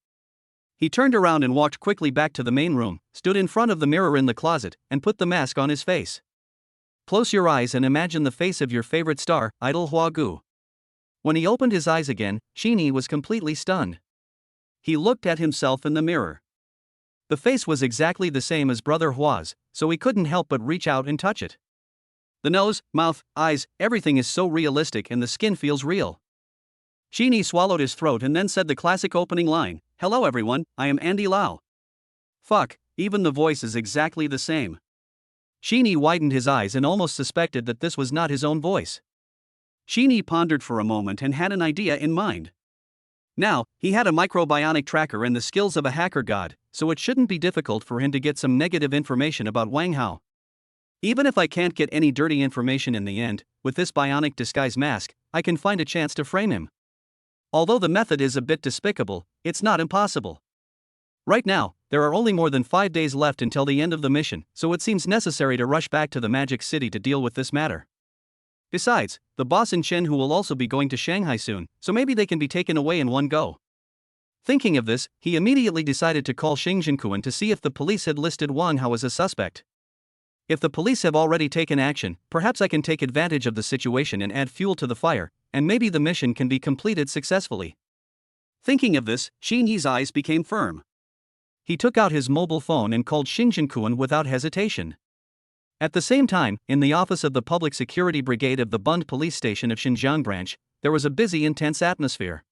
Speaker 1: He turned around and walked quickly back to the main room, stood in front of the mirror in the closet, and put the mask on his face. Close your eyes and imagine the face of your favorite star, idol Hua Gu. When he opened his eyes again, Qin Yi was completely stunned. He looked at himself in the mirror. The face was exactly the same as Brother Hua's, so he couldn't help but reach out and touch it. The nose, mouth, eyes, everything is so realistic and the skin feels real. Qin Yi swallowed his throat and then said the classic opening line, "Hello everyone, I am Andy Lau." Fuck, even the voice is exactly the same. Qin Yi widened his eyes and almost suspected that this was not his own voice. Qin Yi pondered for a moment and had an idea in mind. Now, he had a microbionic tracker and the skills of a hacker god, so it shouldn't be difficult for him to get some negative information about Wang Hao. Even if I can't get any dirty information in the end, with this bionic disguise mask, I can find a chance to frame him. Although the method is a bit despicable, it's not impossible. Right now, there are only more than 5 days left until the end of the mission, so it seems necessary to rush back to the Magic City to deal with this matter. Besides, the boss in Chenghu will also be going to Shanghai soon, so maybe they can be taken away in one go. Thinking of this, he immediately decided to call Xingzhenkuan to see if the police had listed Wang Hao as a suspect. If the police have already taken action, perhaps I can take advantage of the situation and add fuel to the fire, and maybe the mission can be completed successfully. Thinking of this, Qin Yi's eyes became firm. He took out his mobile phone and called Xingzhenkuan without hesitation. At the same time, in the office of the Public Security Brigade of the Bund Police Station of Xinjiang Branch, there was a busy, intense atmosphere.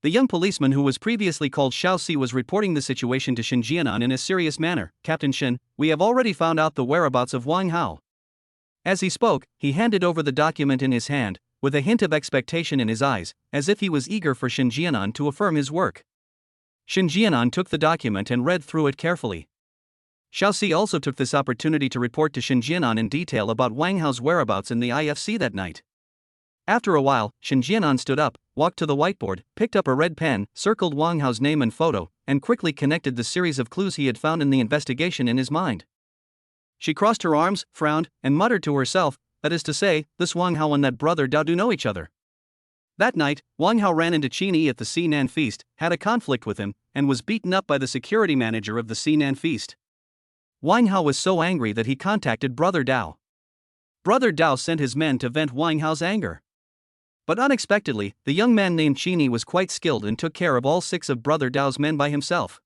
Speaker 1: The young policeman who was previously called Xiao Si was reporting the situation to Shen Jianan in a serious manner. "Captain Shen, we have already found out the whereabouts of Wang Hao." As he spoke, he handed over the document in his hand, with a hint of expectation in his eyes, as if he was eager for Shen Jianan to affirm his work. Shen Jianan took the document and read through it carefully. Xiao Si also took this opportunity to report to Shen Jianan in detail about Wang Hao's whereabouts in the IFC that night. After a while, Shen Jianan stood up, walked to the whiteboard, picked up a red pen, circled Wang Hao's name and photo, and quickly connected the series of clues he had found in the investigation in his mind. She crossed her arms, frowned, and muttered to herself, that is to say, this Wang Hao and that brother Dao do know each other. That night, Wang Hao ran into Qin Yi at the Sinan feast, had a conflict with him, and was beaten up by the security manager of the Sinan feast. Wang Hao was so angry that he contacted Brother Dao. Brother Dao sent his men to vent Wang Hao's anger. But unexpectedly, the young man named Qin Yi was quite skilled and took care of all 6 of Brother Dao's men by himself.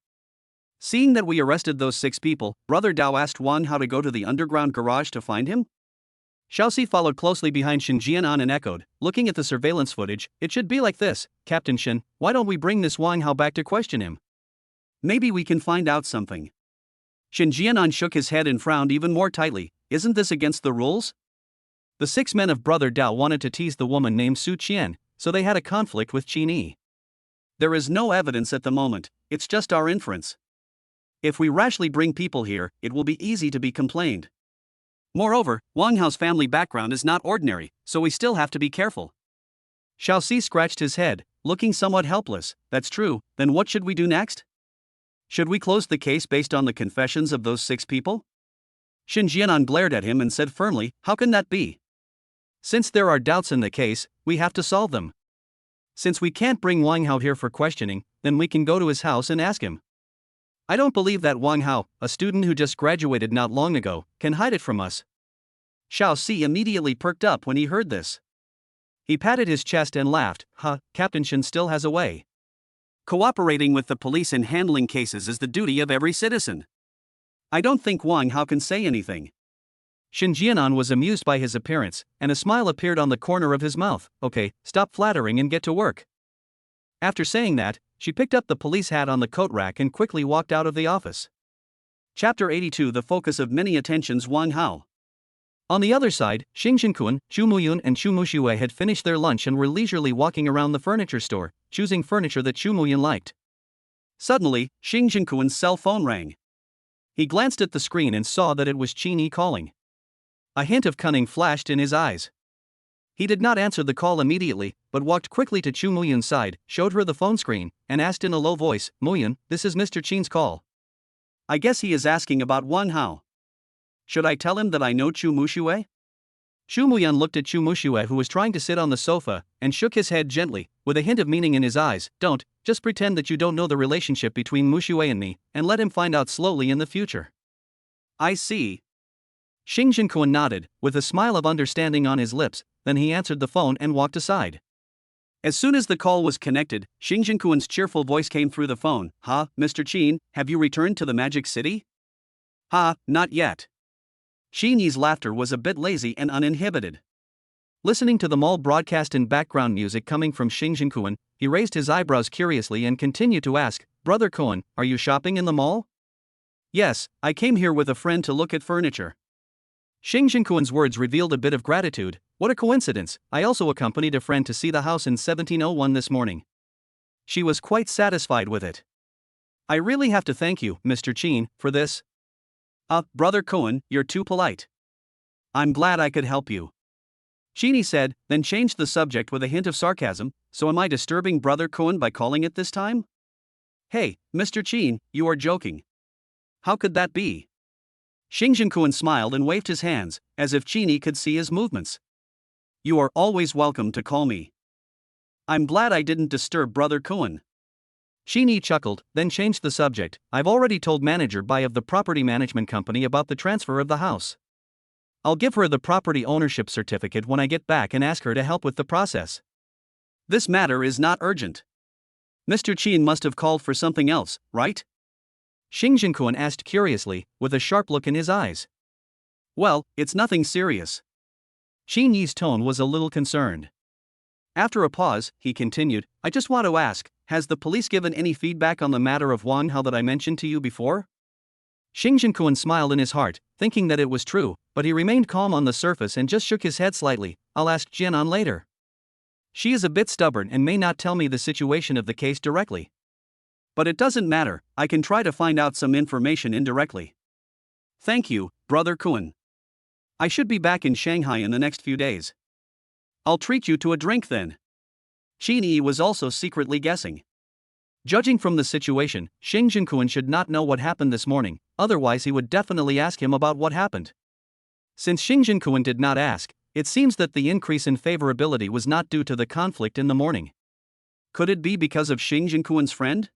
Speaker 1: Seeing that we arrested those 6 people, Brother Dao asked Wang Hao to go to the underground garage to find him? Xiao Si followed closely behind Shen Jianan and echoed, looking at the surveillance footage, "It should be like this, Captain Shen, why don't we bring this Wang Hao back to question him? Maybe we can find out something." Shen Jianan shook his head and frowned even more tightly. "Isn't this against the rules?" The 6 men of Brother Dao wanted to tease the woman named Su Qian, so they had a conflict with Qin Yi. "There is no evidence at the moment, it's just our inference. If we rashly bring people here, it will be easy to be complained.
Speaker 2: Moreover, Wang Hao's family background is not ordinary, so we still have to be careful. Xiao Si scratched his head, looking somewhat helpless. That's true, then what should we do next? Should we close the case based on the confessions of those 6 people? Xin Jianan glared at him and said firmly, how can that be? Since there are doubts in the case, we have to solve them. Since we can't bring Wang Hao here for questioning, then we can go to his house and ask him. I don't believe that Wang Hao, a student who just graduated not long ago, can hide it from us. Xiao Si immediately perked up when he heard this. He patted his chest and laughed. Captain Shen still has a way. Cooperating with the police in handling cases is the duty of every citizen. I don't think Wang Hao can say anything. Xin Jianan was amused by his appearance, and a smile appeared on the corner of his mouth. Okay, stop flattering and get to work. After saying that, she picked up the police hat on the coat rack and quickly walked out of the office. Chapter 82. The focus of many attentions. Wang Hao. On the other side, Xing Zhenkun, Chu Muyun and Chu Mushui had finished their lunch and were leisurely walking around the furniture store, choosing furniture that Chu Muyun liked. Suddenly, Xing Zhenkun's cell phone rang. He glanced at the screen and saw that it was Qin Yi calling. A hint of cunning flashed in his eyes. He did not answer the call immediately, but walked quickly to Chu Muyun's side, showed her the phone screen, and asked in a low voice, Muyun, this is Mr. Qin's call. I guess he is asking about Wang Hao. Should I tell him that I know Chu Mushui? Chu Muyun looked at Chu Mushui, who was trying to sit on the sofa, and shook his head gently, with a hint of meaning in his eyes. Don't, just pretend that you don't know the relationship between Mushui and me, and let him find out slowly in the future. I see. Xing Zhenkun nodded, with a smile of understanding on his lips, then he answered the phone and walked aside. As soon as the call was connected, Xing Zhenkun's cheerful voice came through the phone. Mr. Qin, have you returned to the Magic City? Not yet. Qin Yi's laughter was a bit lazy and uninhibited. Listening to the mall broadcast in background music coming from Xing Zhenkun, he raised his eyebrows curiously and continued to ask, Brother Cohen, are you shopping in the mall? Yes, I came here with a friend to look at furniture. Xing Zhenkun's words revealed a bit of gratitude. What a coincidence, I also accompanied a friend to see the house in 1701 this morning. She was quite satisfied with it. I really have to thank you, Mr. Qin, for this. Brother Cohen, you're too polite. I'm glad I could help you. Qin Yi said, then changed the subject with a hint of sarcasm. So am I disturbing Brother Cohen by calling it this time? Hey, Mr. Qin, you are joking. How could that be? Xing Zhenkun smiled and waved his hands, as if Qin Yi could see his movements. You are always welcome to call me. I'm glad I didn't disturb Brother Cohen. Qin Yi chuckled, then changed the subject. I've already told Manager Bai of the property management company about the transfer of the house. I'll give her the property ownership certificate when I get back and ask her to help with the process. This matter is not urgent. Mr. Qin must have called for something else, right? Xing Zhenkun asked curiously, with a sharp look in his eyes. Well, it's nothing serious. Qin Yi's tone was a little concerned. After a pause, he continued, I just want to ask, has the police given any feedback on the matter of Wang Hao that I mentioned to you before? Xing Zhenkun smiled in his heart, thinking that it was true, but he remained calm on the surface and just shook his head slightly. I'll ask Jianan later. She is a bit stubborn and may not tell me the situation of the case directly. But it doesn't matter, I can try to find out some information indirectly. Thank you, Brother Cohen. I should be back in Shanghai in the next few days. I'll treat you to a drink then. Qin Yi was also secretly guessing. Judging from the situation, Xing Zhenkun should not know what happened this morning, otherwise he would definitely ask him about what happened. Since Xing Zhenkun did not ask, it seems that the increase in favorability was not due to the conflict in the morning. Could it be because of Xing Zhenkun's friend?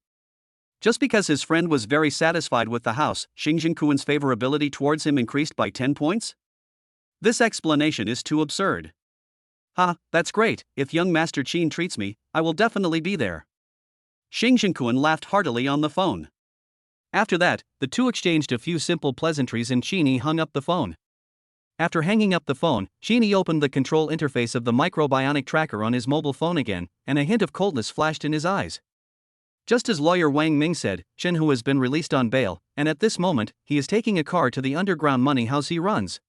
Speaker 2: Just because his friend was very satisfied with the house, Xing Zhenkun's favorability towards him increased by 10 points? This explanation is too absurd. That's great, if young Master Qin treats me, I will definitely be there. Xing Zhenkun laughed heartily on the phone. After that, the two exchanged a few simple pleasantries and Qin Yi hung up the phone. After hanging up the phone, Qin Yi opened the control interface of the microbionic tracker on his mobile phone again, and a hint of coldness flashed in his eyes. Just as lawyer Wang Ming said, Chen Hu has been released on bail, and at this moment, he is taking a car to the underground money house he runs.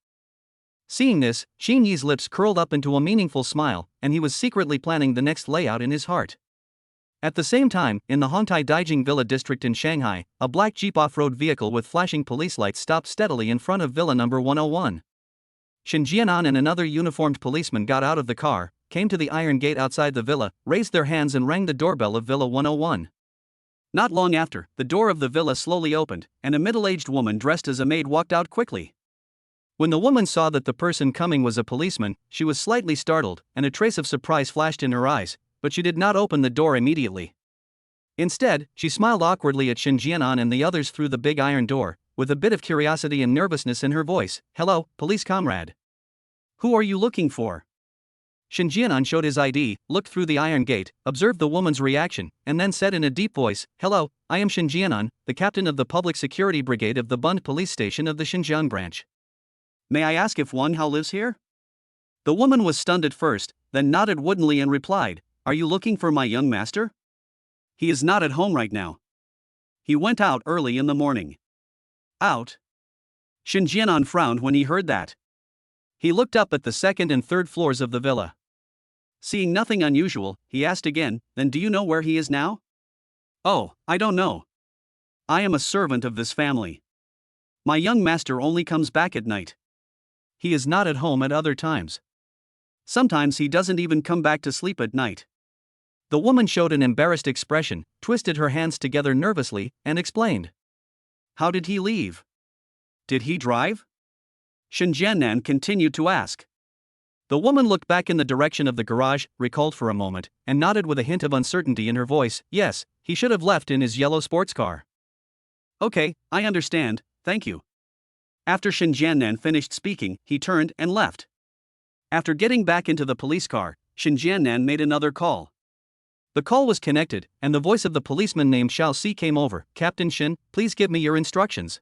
Speaker 2: Seeing this, Qin Yi's lips curled up into a meaningful smile, and he was secretly planning the next layout in his heart. At the same time, in the Hongtai Daijing Villa district in Shanghai, a black Jeep off-road vehicle with flashing police lights stopped steadily in front of Villa number 101.
Speaker 1: Shin Jianan and another uniformed policeman got out of the car, came to the iron gate outside the villa, raised their hands and rang the doorbell of Villa 101. Not long after, the door of the villa slowly opened, and a middle-aged woman dressed as a maid walked out quickly. When the woman saw that the person coming was a policeman, she was slightly startled, and a trace of surprise flashed in her eyes, but she did not open the door immediately. Instead, she smiled awkwardly at Shin Jianan and the others through the big iron door, with a bit of curiosity and nervousness in her voice. "Hello, police comrade. Who are you looking for?" Shin Jianan showed his ID, looked through the iron gate, observed the woman's reaction, and then said in a deep voice, "Hello, I am Shin Jianan, the captain of the Public Security Brigade of the Bund Police Station of the Xinjiang branch. May I ask if Wang Hao lives here?" The woman was stunned at first, then nodded woodenly and replied, "Are you looking for my young master? He is not at home right now. He went out early in the morning." "Out?" Shin Jianan frowned when he heard that. He looked up at the second and third floors of the villa. Seeing nothing unusual, he asked again, "Then do you know where he is now?" "Oh, I don't know. I am a servant of this family. My young master only comes back at night. He is not at home at other times. Sometimes he doesn't even come back to sleep at night." The woman showed an embarrassed expression, twisted her hands together nervously, and explained. "How did he leave? Did he drive?" Shin Jianan continued to ask. The woman looked back in the direction of the garage, recalled for a moment, and nodded with a hint of uncertainty in her voice. "Yes, he should have left in his yellow sports car." "Okay, I understand, thank you." After Shin Jianan finished speaking, he turned and left. After getting back into the police car, Shin Jianan made another call. The call was connected, and the voice of the policeman named Xiaoxi came over. "Captain Shin, please give me your instructions."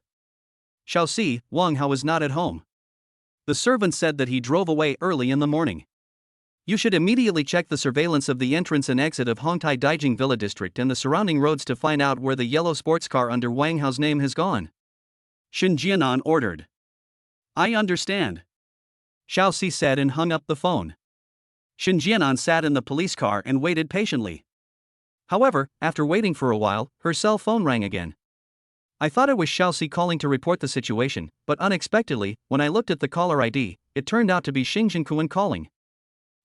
Speaker 1: "Xiaoxi, Wang Hao is not at home. The servant said that he drove away early in the morning. You should immediately check the surveillance of the entrance and exit of Hongtai Daijing Villa District and the surrounding roads to find out where the yellow sports car under Wang Hao's name has gone," Shin Jianan ordered. "I understand," Xiaoxi said and hung up the phone. Shin Jianan sat in the police car and waited patiently. However, after waiting for a while, her cell phone rang again. I thought it was Xiaoxi calling to report the situation, but unexpectedly, when I looked at the caller ID, it turned out to be Xing Jinkuan calling.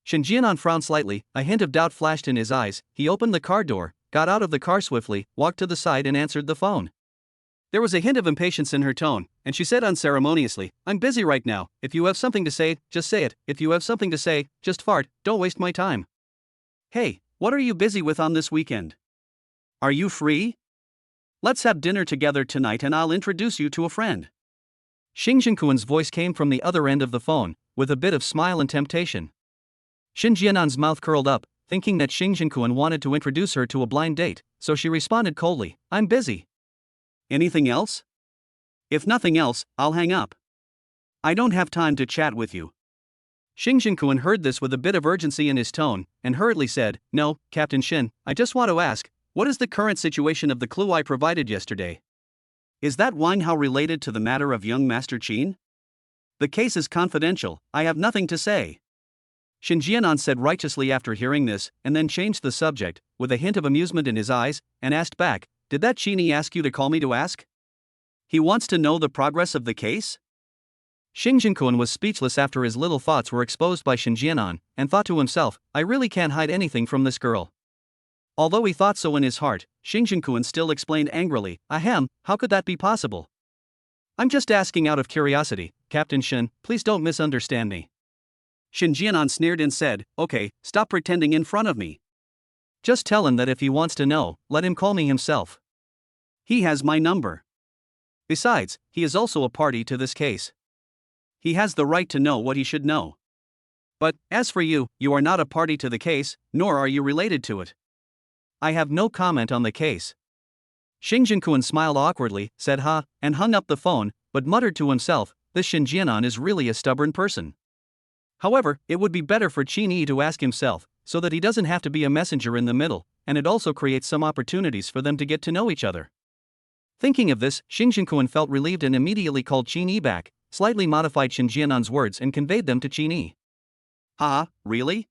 Speaker 1: Shin Jianan frowned slightly, a hint of doubt flashed in his eyes. He opened the car door, got out of the car swiftly, walked to the side and answered the phone. There was a hint of impatience in her tone, and she said unceremoniously, "I'm busy right now. If you have something to say, just say it. If you have something to say, just fart, don't waste my time." "Hey, what are you busy with on this weekend? Are you free? Let's have dinner together tonight and I'll introduce you to a friend." Xing Jinkuan's voice came from the other end of the phone, with a bit of smile and temptation. Shin Jianan's mouth curled up, thinking that Xing Jinkuan wanted to introduce her to a blind date, so she responded coldly, "I'm busy." "Anything else? If nothing else, I'll hang up. I don't have time to chat with you." Xing Jinkuan heard this with a bit of urgency in his tone, and hurriedly said, "No, Captain Shin, I just want to ask, what is the current situation of the clue I provided yesterday? Is that Wang Hao related to the matter of young Master Qin? The case is confidential, I have nothing to say." Shin Jianan said righteously after hearing this, and then changed the subject, with a hint of amusement in his eyes, and asked back, "Did that Qini ask you to call me to ask? He wants to know the progress of the case?" Xing Jinkuan was speechless after his little thoughts were exposed by Shin Jianan, and thought to himself, "I really can't hide anything from this girl." Although he thought so in his heart, Xing Jinkuan still explained angrily, "Ahem, how could that be possible? I'm just asking out of curiosity, Captain Shin, please don't misunderstand me." Shin Jianan sneered and said, "Okay, stop pretending in front of me. Just tell him that if he wants to know, let him call me himself. He has my number. Besides, he is also a party to this case. He has the right to know what he should know. But, as for you, you are not a party to the case, nor are you related to it. I have no comment on the case." Xing Jinkuan smiled awkwardly, said "Ha," and hung up the phone, but muttered to himself, "This Shin Jianan is really a stubborn person." However, it would be better for Qin Yi to ask himself, so that he doesn't have to be a messenger in the middle, and it also creates some opportunities for them to get to know each other. Thinking of this, Xing Jinkuan felt relieved and immediately called Qin Yi back, slightly modified Shin Jianan's words and conveyed them to Qin Yi. "Ha, really?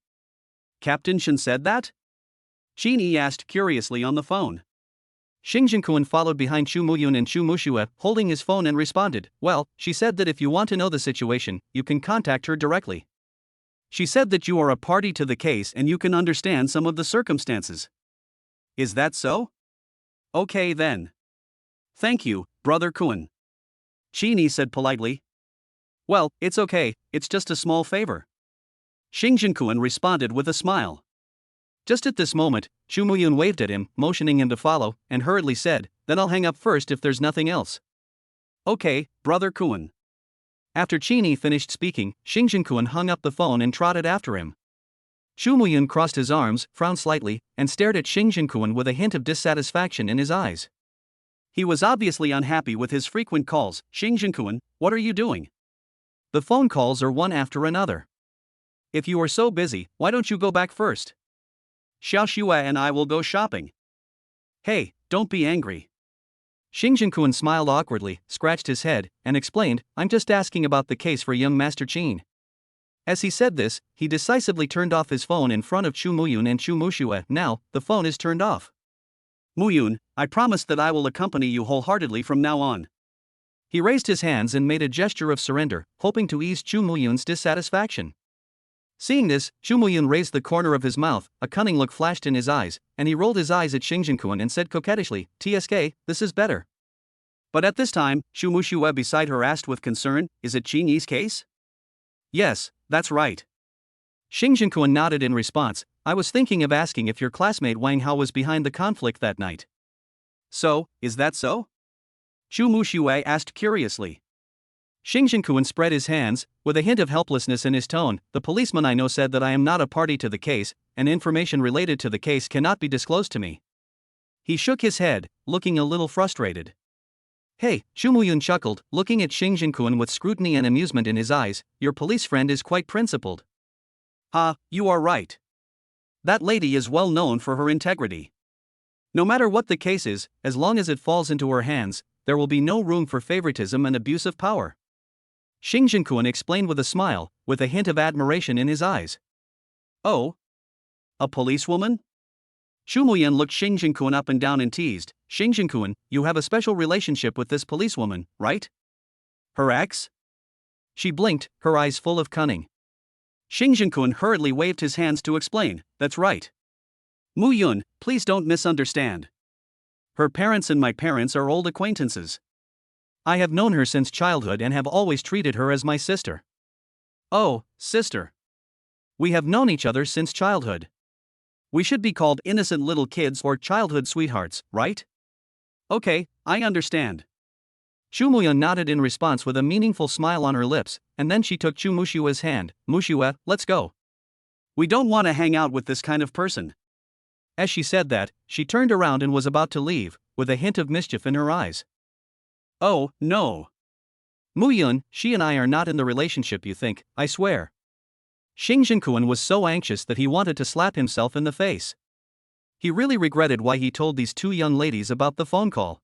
Speaker 1: Captain Shin said that?" Qin Yi asked curiously on the phone. Xing Jinkuan followed behind Chu Muyun and Chu Mushue, holding his phone, and responded, "Well, she said that if you want to know the situation, you can contact her directly. She said that you are a party to the case and you can understand some of the circumstances." "Is that so? Okay then. Thank you, Brother Kuan," Qin said politely. "Well, it's okay, it's just a small favor." Xing Jinkuan responded with a smile. Just at this moment, Chu Muyun waved at him, motioning him to follow, and hurriedly said, "Then I'll hang up first if there's nothing else." "Okay, Brother Kuan." After Qin finished speaking, Xing Jinkuan hung up the phone and trotted after him. Chu Muyun crossed his arms, frowned slightly, and stared at Xing Jinkuan with a hint of dissatisfaction in his eyes. He was obviously unhappy with his frequent calls. "Xing Jinkuan, what are you doing? The phone calls are one after another. If you are so busy, why don't you go back first? Xiao Xue and I will go shopping." "Hey, don't be angry." Xing Jinkuan smiled awkwardly, scratched his head, and explained, "I'm just asking about the case for young Master Qin." As he said this, he decisively turned off his phone in front of Chu Muyun and Chu Mushue. "Now, the phone is turned off. Muyun, I promise that I will accompany you wholeheartedly from now on." He raised his hands and made a gesture of surrender, hoping to ease Chu Muyun's dissatisfaction. Seeing this, Chu Muyun raised the corner of his mouth, a cunning look flashed in his eyes, and he rolled his eyes at Xing Jinkuan and said coquettishly, "TSK, this is better." But at this time, Chu Mushue beside her asked with concern, "Is it Qin Yi's case?" "Yes, that's right." Xing Jinkuan nodded in response, "I was thinking of asking if your classmate Wang Hao was behind the conflict that night." "So, is that so?" Chu Mushue asked curiously. Xing Jinkuan spread his hands, with a hint of helplessness in his tone. "The policeman I know said that I am not a party to the case, and information related to the case cannot be disclosed to me." He shook his head, looking a little frustrated. "Hey," Chu Muyun chuckled, looking at Xing Jinkuan with scrutiny and amusement in his eyes, "your police friend is quite principled." "Ha, you are right. That lady is well known for her integrity. No matter what the case is, as long as it falls into her hands, there will be no room for favoritism and abuse of power." Xing Jinkuan explained with a smile, with a hint of admiration in his eyes. "Oh? A policewoman?" Chu Muyun looked Xing Jinkuan up and down and teased, "Xing Jinkuan, you have a special relationship with this policewoman, right? Her ex?" She blinked, her eyes full of cunning. Xing Jinkuan hurriedly waved his hands to explain, "That's right. Muyun, please don't misunderstand. Her parents and my parents are old acquaintances. I have known her since childhood and have always treated her as my sister." "Oh, sister. We have known each other since childhood. We should be called innocent little kids or childhood sweethearts, right? Okay, I understand." Chu Muyun nodded in response with a meaningful smile on her lips, and then she took Chu Mushue's hand. "Mushue, let's go. We don't want to hang out with this kind of person." As she said that, she turned around and was about to leave, with a hint of mischief in her eyes. "Oh, no. Muyun, she and I are not in the relationship you think, I swear." Xing Jinkuan was so anxious that he wanted to slap himself in the face. He really regretted why he told these two young ladies about the phone call.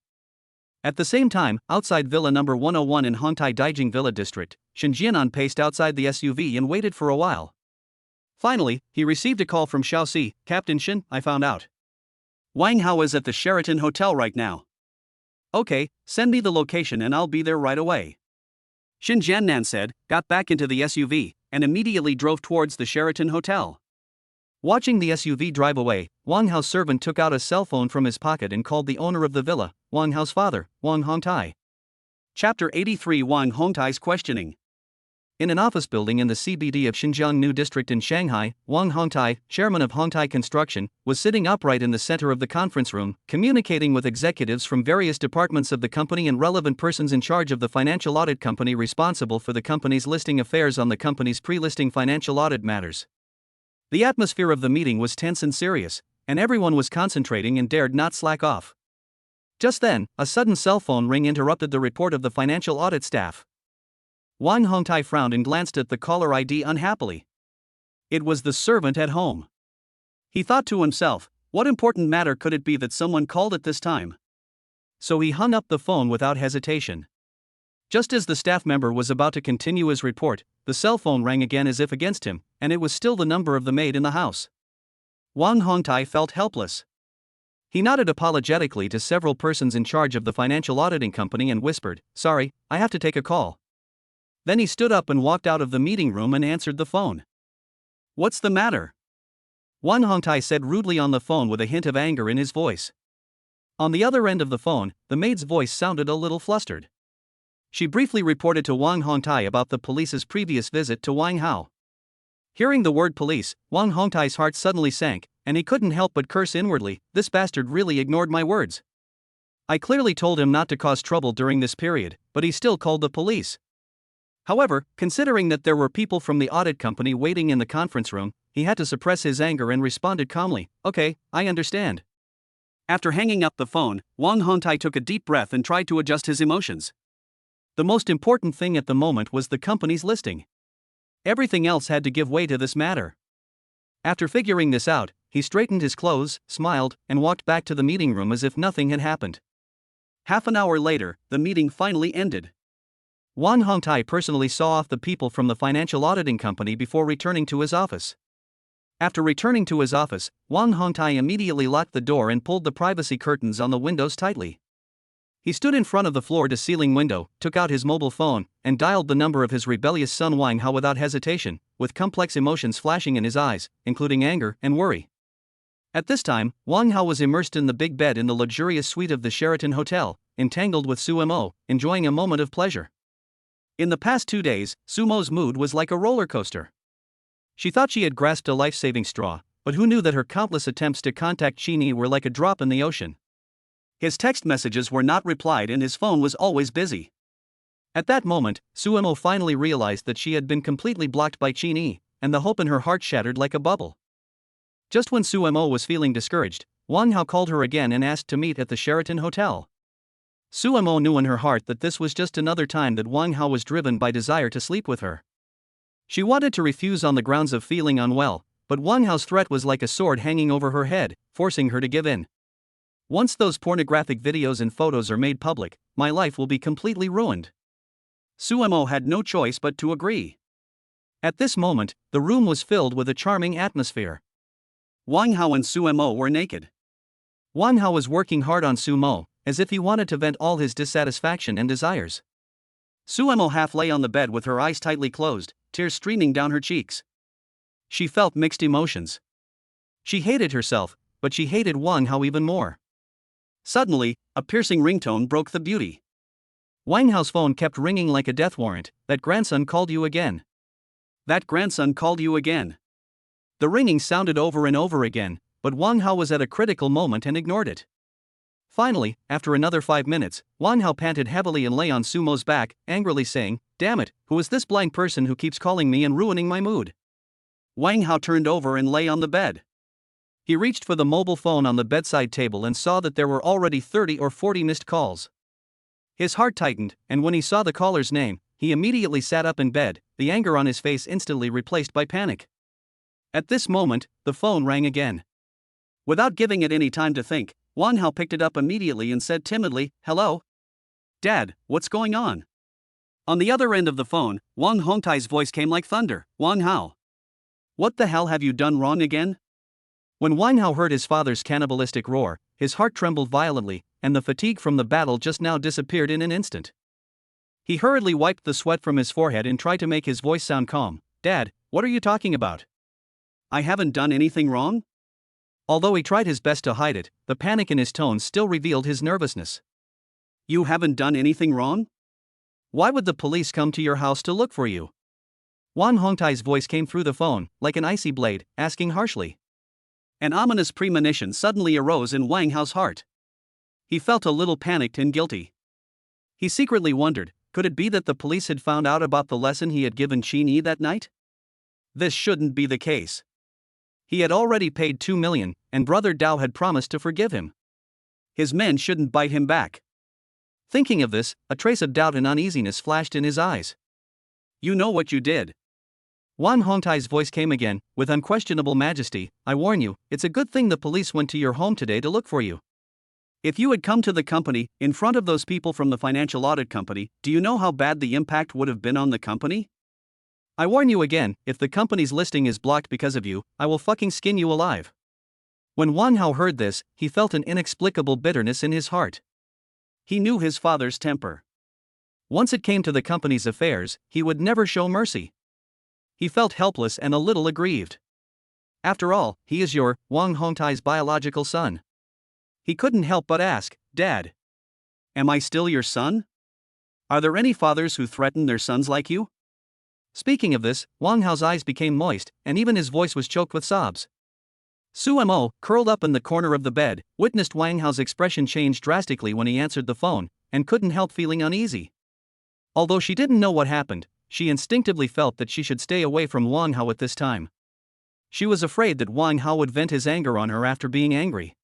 Speaker 1: At the same time, outside Villa number 101 in Hongtai Daijing Villa District, Shen Jianan paced outside the SUV and waited for a while. Finally, he received a call from Xiaoxi. "Captain Shen, I found out. Wang Hao is at the Sheraton Hotel right now." "Okay, send me the location and I'll be there right away." Shen Jianan said, got back into the SUV, and immediately drove towards the Sheraton Hotel. Watching the SUV drive away, Wang Hao's servant took out a cell phone from his pocket and called the owner of the villa, Wang Hao's father, Wang Hongtai. Chapter 83: Wang Hongtai's questioning. In an office building in the CBD of Xinjiang New District in Shanghai, Wang Hongtai, chairman of Hongtai Construction, was sitting upright in the center of the conference room, communicating with executives from various departments of the company and relevant persons in charge of the financial audit company responsible for the company's listing affairs on the company's pre-listing financial audit matters. The atmosphere of the meeting was tense and serious, and everyone was concentrating and dared not slack off. Just then, a sudden cell phone ring interrupted the report of the financial audit staff. Wang Hongtai frowned and glanced at the caller ID unhappily. It was the servant at home. He thought to himself, what important matter could it be that someone called at this time? So he hung up the phone without hesitation. Just as the staff member was about to continue his report, the cell phone rang again as if against him, and it was still the number of the maid in the house. Wang Hongtai felt helpless. He nodded apologetically to several persons in charge of the financial auditing company and whispered, "Sorry, I have to take a call." Then he stood up and walked out of the meeting room and answered the phone.
Speaker 2: "What's the matter?"
Speaker 1: Wang Hongtai said rudely on the phone with a hint of anger in his voice. On the other end of the phone, the maid's voice sounded a little flustered. She briefly reported to Wang Hongtai about the police's previous visit to Wang Hao. Hearing the word police, Wang Hongtai's heart suddenly sank, and he couldn't help but curse inwardly, "This bastard really ignored my words. I clearly told him not to cause trouble during this period, but he still called the police." However, considering that there were people from the audit company waiting in the conference room, he had to suppress his anger and responded calmly, "Okay, I understand."
Speaker 2: After hanging up the phone, Wang Hongtai took a deep breath and tried to adjust his emotions.
Speaker 1: The most important thing at the moment was the company's listing. Everything else had to give way to this matter. After figuring this out, he straightened his clothes, smiled, and walked back to the meeting room as if nothing had happened.
Speaker 2: Half an hour later, the meeting finally ended.
Speaker 1: Wang Hongtai personally saw off the people from the financial auditing company before returning to his office. After returning to his office, Wang Hongtai immediately locked the door and pulled the privacy curtains on the windows tightly. He stood in front of the floor-to-ceiling window, took out his mobile phone, and dialed the number of his rebellious son Wang Hao without hesitation, with complex emotions flashing in his eyes, including anger and worry. At this time, Wang Hao was immersed in the big bed in the luxurious suite of the Sheraton Hotel, entangled with Su Mo, enjoying a moment of pleasure. In the past 2 days, Su Mo's mood was like a roller coaster. She thought she had grasped a life-saving straw, but who knew that her countless attempts to contact Qin Yi were like a drop in the ocean.
Speaker 2: His text messages were not replied and his phone was always busy.
Speaker 1: At that moment, Su Mo finally realized that she had been completely blocked by Qin Yi, and the hope in her heart shattered like a bubble. Just when Su Mo was feeling discouraged, Wang Hao called her again and asked to meet at the Sheraton Hotel. Su Mo knew in her heart that this was just another time that Wang Hao was driven by desire to sleep with her. She wanted to refuse on the grounds of feeling unwell, but Wang Hao's threat was like a sword hanging over her head, forcing her to give in. "Once those pornographic videos and photos are made public, my life will be completely ruined."
Speaker 2: Su Mo had no choice but to agree.
Speaker 1: At this moment, the room was filled with a charming atmosphere.
Speaker 2: Wang Hao and Su Mo were naked.
Speaker 1: Wang Hao was working hard on Su Mo, as if he wanted to vent all his dissatisfaction and desires.
Speaker 2: Su Mo half lay on the bed with her eyes tightly closed, tears streaming down her cheeks.
Speaker 1: She felt mixed emotions. She hated herself, but she hated Wang Hao even more.
Speaker 2: Suddenly, a piercing ringtone broke the beauty.
Speaker 1: Wang Hao's phone kept ringing like a death warrant. "That grandson called you again.
Speaker 2: That grandson called you again."
Speaker 1: The ringing sounded over and over again, but Wang Hao was at a critical moment and ignored it. Finally, after another 5 minutes, Wang Hao panted heavily and lay on Su Mo's back, angrily saying, "Damn it, who is this blind person who keeps calling me and ruining my mood?"
Speaker 2: Wang Hao turned over and lay on the bed.
Speaker 1: He reached for the mobile phone on the bedside table and saw that there were already 30 or 40 missed calls. His heart tightened, and when he saw the caller's name, he immediately sat up in bed, the anger on his face instantly replaced by panic. At this moment, the phone rang again.
Speaker 2: Without giving it any time to think, Wang Hao picked it up immediately and said timidly, "Hello? Dad, what's going on?" On the other end of the phone, Wang Hongtai's voice came like thunder, "Wang Hao. What the hell have you done wrong again?"
Speaker 1: When Wang Hao heard his father's cannibalistic roar, his heart trembled violently, and the fatigue from the battle just now disappeared in an instant. He hurriedly wiped the sweat from his forehead and tried to make his voice sound calm. "Dad, what are you talking about?
Speaker 2: I haven't done anything wrong."
Speaker 1: Although he tried his best to hide it, the panic in his tone still revealed his nervousness.
Speaker 2: "You haven't done anything wrong?
Speaker 1: Why would the police come to your house to look for you?" Wang Hongtai's voice came through the phone, like an icy blade, asking harshly.
Speaker 2: An ominous premonition suddenly arose in Wang Hao's heart. He felt a little panicked and guilty. He secretly wondered, could it be that the police had found out about the lesson he had given Qin Yi that night? This shouldn't be the case. He had already paid 2 million, and Brother Dao had promised to forgive him. His men shouldn't bite him back. Thinking of this, a trace of doubt and uneasiness flashed in his eyes. "You know what you did." Wang Hongtai's voice came again, with unquestionable majesty. "I warn you, it's a good thing the police went to your home today to look for you. If you had come to the company, in front of those people from the financial audit company, do you know how bad the impact would have been on the company? I warn you again, if the company's listing is blocked because of you, I will fucking skin you alive."
Speaker 1: When Wang Hao heard this, he felt an inexplicable bitterness in his heart. He knew his father's temper. Once it came to the company's affairs, he would never show mercy. He felt helpless and a little aggrieved. After all, he is your, Wang Hongtai's biological son. He couldn't help but ask, "Dad, am I still your son? Are there any fathers who threaten their sons like you?" Speaking of this, Wang Hao's eyes became moist, and even his voice was choked with sobs. Su Mo, curled up in the corner of the bed, witnessed Wang Hao's expression change drastically when he answered the phone, and couldn't help feeling uneasy. Although she didn't know what happened, she instinctively felt that she should stay away from Wang Hao at this time. She was afraid that Wang Hao would vent his anger on her after being angry.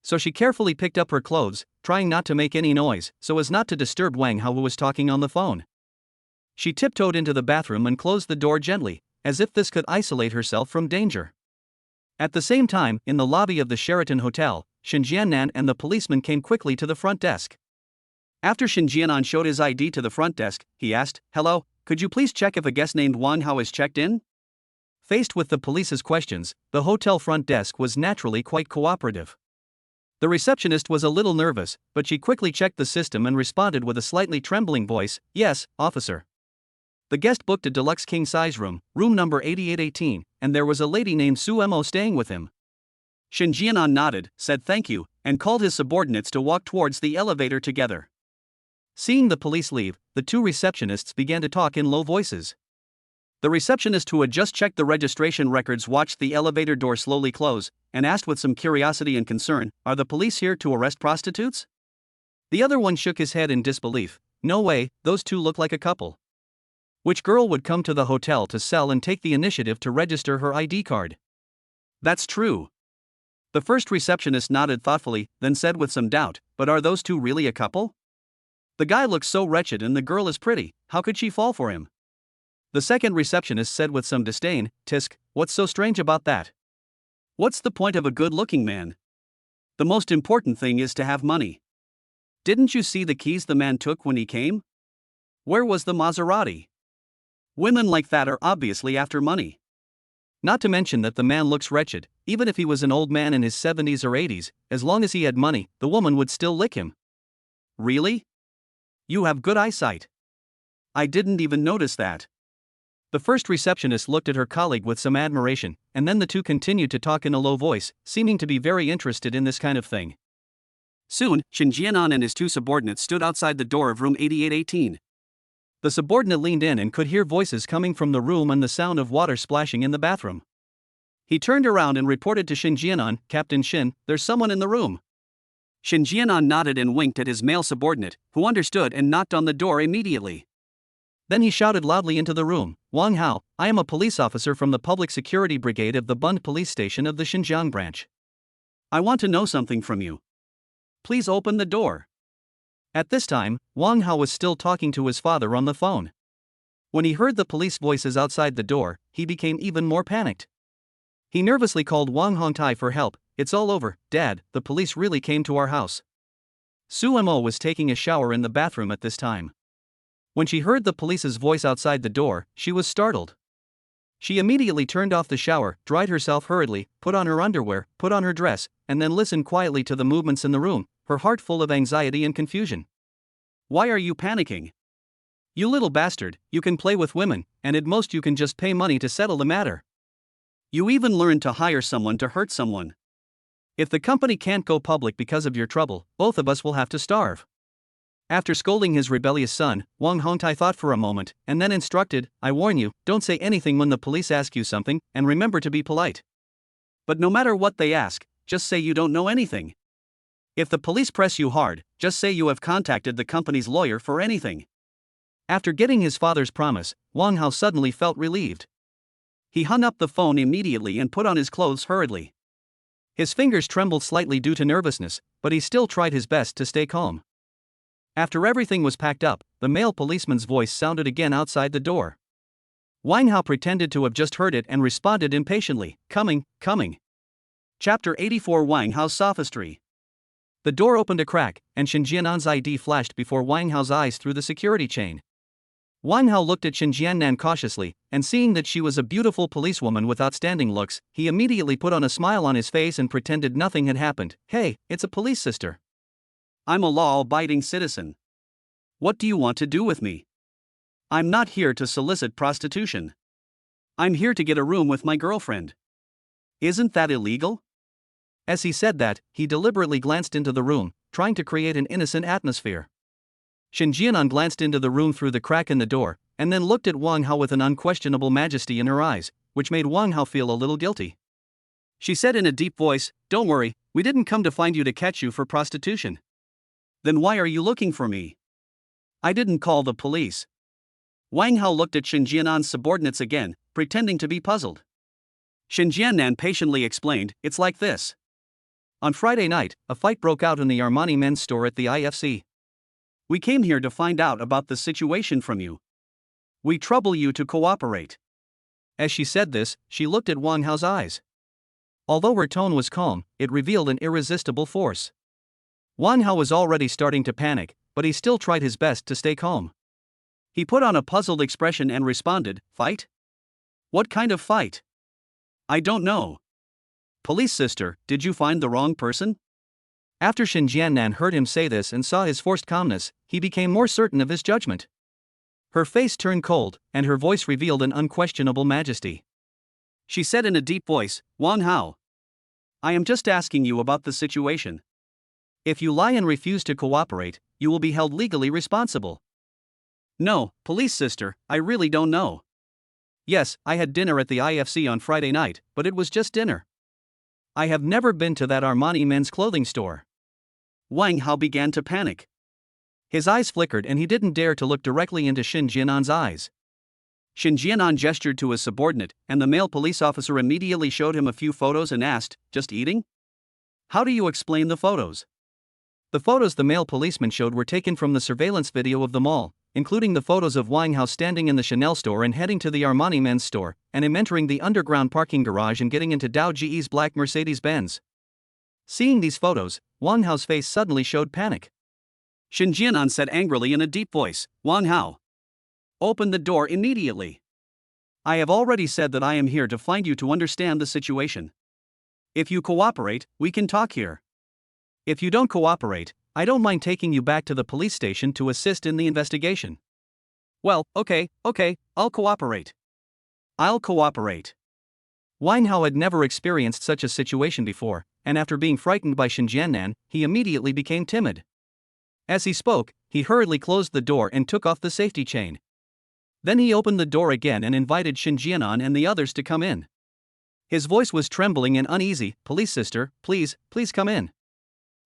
Speaker 1: So she carefully picked up her clothes, trying not to make any noise so as not to disturb Wang Hao, who was talking on the phone. She tiptoed into the bathroom and closed the door gently, as if this could isolate herself from danger. At the same time, in the lobby of the Sheraton Hotel, Shen Jiannan and the policeman came quickly to the front desk. After Shen Jiannan showed his ID to the front desk, he asked, "Hello, could you please check if a guest named Wang Hao is checked in?" Faced with the police's questions, the hotel front desk was naturally quite cooperative. The receptionist was a little nervous, but she quickly checked the system and responded with a slightly trembling voice, "Yes, officer. The guest booked a deluxe king-size room, room number 8818, and there was a lady named Su Mo staying with him." Shen Jianan nodded, said thank you, and called his subordinates to walk towards the elevator together. Seeing the police leave, the two receptionists began to talk in low voices. The receptionist, who had just checked the registration records, watched the elevator door slowly close, and asked with some curiosity and concern, "Are the police here to arrest prostitutes?" The other one shook his head in disbelief. "No way, those two look like a couple. Which girl would come to the hotel to sell and take the initiative to register her ID card?" "That's true." The first receptionist nodded thoughtfully, then said with some doubt, "But are those two really a couple? The guy looks so wretched and the girl is pretty, how could she fall for him?" The second receptionist said with some disdain, "Tisk, what's so strange about that? What's the point of a good-looking man? The most important thing is to have money. Didn't you see the keys the man took when he came? Where was the Maserati? Women like that are obviously after money. Not to mention that the man looks wretched. Even if he was an old man in his 70s or 80s, as long as he had money, the woman would still lick him." "Really? You have good eyesight. I didn't even notice that." The first receptionist looked at her colleague with some admiration, and then the two continued to talk in a low voice, seeming to be very interested in this kind of thing. Soon, Shen Jianan and his two subordinates stood outside the door of room 8818. The subordinate leaned in and could hear voices coming from the room and the sound of water splashing in the bathroom. He turned around and reported to Shen Jianan, "Captain Shen, there's someone in the room." Shen Jianan nodded and winked at his male subordinate, who understood and knocked on the door immediately. Then he shouted loudly into the room, "Wang Hao, I am a police officer from the Public Security Brigade of the Bund Police Station of the Xinjiang branch. I want to know something from you. Please open the door." At this time, Wang Hao was still talking to his father on the phone. When he heard the police voices outside the door, he became even more panicked. He nervously called Wang Hongtai for help. "It's all over, Dad, the police really came to our house." Su Mo was taking a shower in the bathroom at this time. When she heard the police's voice outside the door, she was startled. She immediately turned off the shower, dried herself hurriedly, put on her underwear, put on her dress, and then listened quietly to the movements in the room, her heart full of anxiety and confusion. "Why are you panicking? You little bastard, you can play with women, and at most you can just pay money to settle the matter. You even learned to hire someone to hurt someone. If the company can't go public because of your trouble, both of us will have to starve." After scolding his rebellious son, Wang Hongtai thought for a moment, and then instructed, "I warn you, don't say anything when the police ask you something, and remember to be polite. But no matter what they ask, just say you don't know anything. If the police press you hard, just say you have contacted the company's lawyer for anything." After getting his father's promise, Wang Hao suddenly felt relieved. He hung up the phone immediately and put on his clothes hurriedly. His fingers trembled slightly due to nervousness, but he still tried his best to stay calm. After everything was packed up, the male policeman's voice sounded again outside the door. Wang Hao pretended to have just heard it and responded impatiently, "Coming, coming." Chapter 84, Wang Hao's Sophistry. The door opened a crack, and Shen Jianan's ID flashed before Wang Hao's eyes through the security chain. Wang Hao looked at Shen Jiannan cautiously, and seeing that she was a beautiful policewoman with outstanding looks, he immediately put on a smile on his face and pretended nothing had happened. Hey, it's a police sister.
Speaker 2: I'm a law-abiding citizen. What do you want to do with me? I'm not here to solicit prostitution. I'm here to get a room with my girlfriend. Isn't that illegal?
Speaker 1: As he said that, he deliberately glanced into the room, trying to create an innocent atmosphere. Shen Jianan glanced into the room through the crack in the door, and then looked at Wang Hao with an unquestionable majesty in her eyes, which made Wang Hao feel a little guilty.
Speaker 2: She said in a deep voice, "Don't worry, we didn't come to find you to catch you for prostitution." Then why are you looking for me? I didn't call the police. Wang Hao looked at Shen Jianan's subordinates again, pretending to be puzzled. Shen Jianan patiently explained, "It's like this.
Speaker 1: On Friday night, a fight broke out in the Armani men's store at the IFC.
Speaker 2: We came here to find out about the situation from you. We trouble you to cooperate."
Speaker 1: As she said this, she looked at Wang Hao's eyes. Although her tone was calm, it revealed an irresistible force. Wang Hao was already starting to panic, but he still tried his best to stay calm.
Speaker 2: He put on a puzzled expression and responded, "Fight? What kind of fight? I don't know. Police sister, did you find the wrong person?"
Speaker 1: After Shen Jiannan heard him say this and saw his forced calmness, he became more certain of his judgment. Her face turned cold, and her voice revealed an unquestionable majesty.
Speaker 2: She said in a deep voice, "Wang Hao, I am just asking you about the situation. If you lie and refuse to cooperate, you will be held legally responsible." "No, police sister, I really don't know. Yes, I had dinner at the IFC on Friday night, but it was just dinner. I have never been to that Armani men's clothing store." Wang Hao began to panic.
Speaker 1: His eyes flickered and he didn't dare to look directly into Shen Jianan's eyes.
Speaker 2: Shen Jianan gestured to his subordinate, and the male police officer immediately showed him a few photos and asked, "Just eating? How do you explain the photos?"
Speaker 1: The photos the male policeman showed were taken from the surveillance video of the mall, including the photos of Wang Hao standing in the Chanel store and heading to the Armani men's store, and him entering the underground parking garage and getting into Dao Ji's black Mercedes-Benz. Seeing these photos, Wang Hao's face suddenly showed panic.
Speaker 2: Shen Jianan said angrily in a deep voice, "Wang Hao, open the door immediately. I have already said that I am here to find you to understand the situation. If you cooperate, we can talk here. If you don't cooperate, I don't mind taking you back to the police station to assist in the investigation." "Well, okay, I'll cooperate. I'll cooperate."
Speaker 1: Wang Hao had never experienced such a situation before, and after being frightened by Shen Jiannan, he immediately became timid. As he spoke, he hurriedly closed the door and took off the safety chain. Then he opened the door again and invited Shen Jianan and the others to come in. His voice was trembling and uneasy. "Police sister, please come in."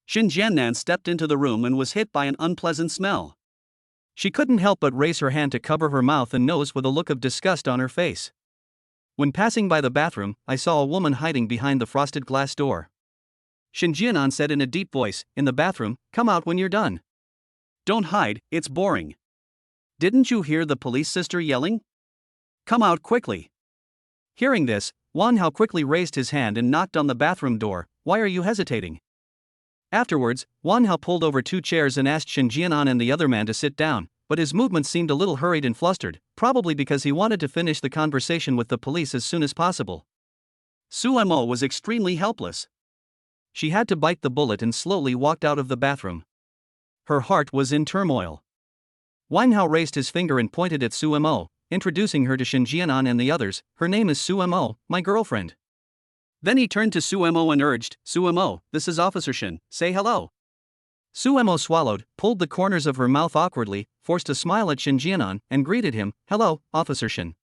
Speaker 2: Shen Jianan stepped into the room and was hit by an unpleasant smell.
Speaker 1: She couldn't help but raise her hand to cover her mouth and nose with a look of disgust on her face. "When passing by the bathroom, I saw a woman hiding behind the frosted glass door." Shen Jianan said in a deep voice, "In the bathroom, come out when you're done."
Speaker 2: "Don't hide, it's boring. Didn't you hear the police sister yelling? Come out quickly."
Speaker 1: Hearing this, Wang Hao quickly raised his hand and knocked on the bathroom door. "Why are you hesitating?" Afterwards, Wang Hao pulled over 2 chairs and asked Shen Jianan and the other man to sit down, but his movements seemed a little hurried and flustered, probably because he wanted to finish the conversation with the police as soon as possible.
Speaker 2: Su Mo was extremely helpless.
Speaker 1: She had to bite the bullet and slowly walked out of the bathroom. Her heart was in turmoil. Wang Hao raised his finger and pointed at Su Mo, introducing her to Shen Jianan and the others. "Her name is Su Mo, my girlfriend."
Speaker 2: Then he turned to Su Mo and urged, "Su Mo, this is Officer Shen, say hello."
Speaker 1: Su Mo swallowed, pulled the corners of her mouth awkwardly, forced a smile at Shen Jianan, and greeted him, "Hello, Officer Shen."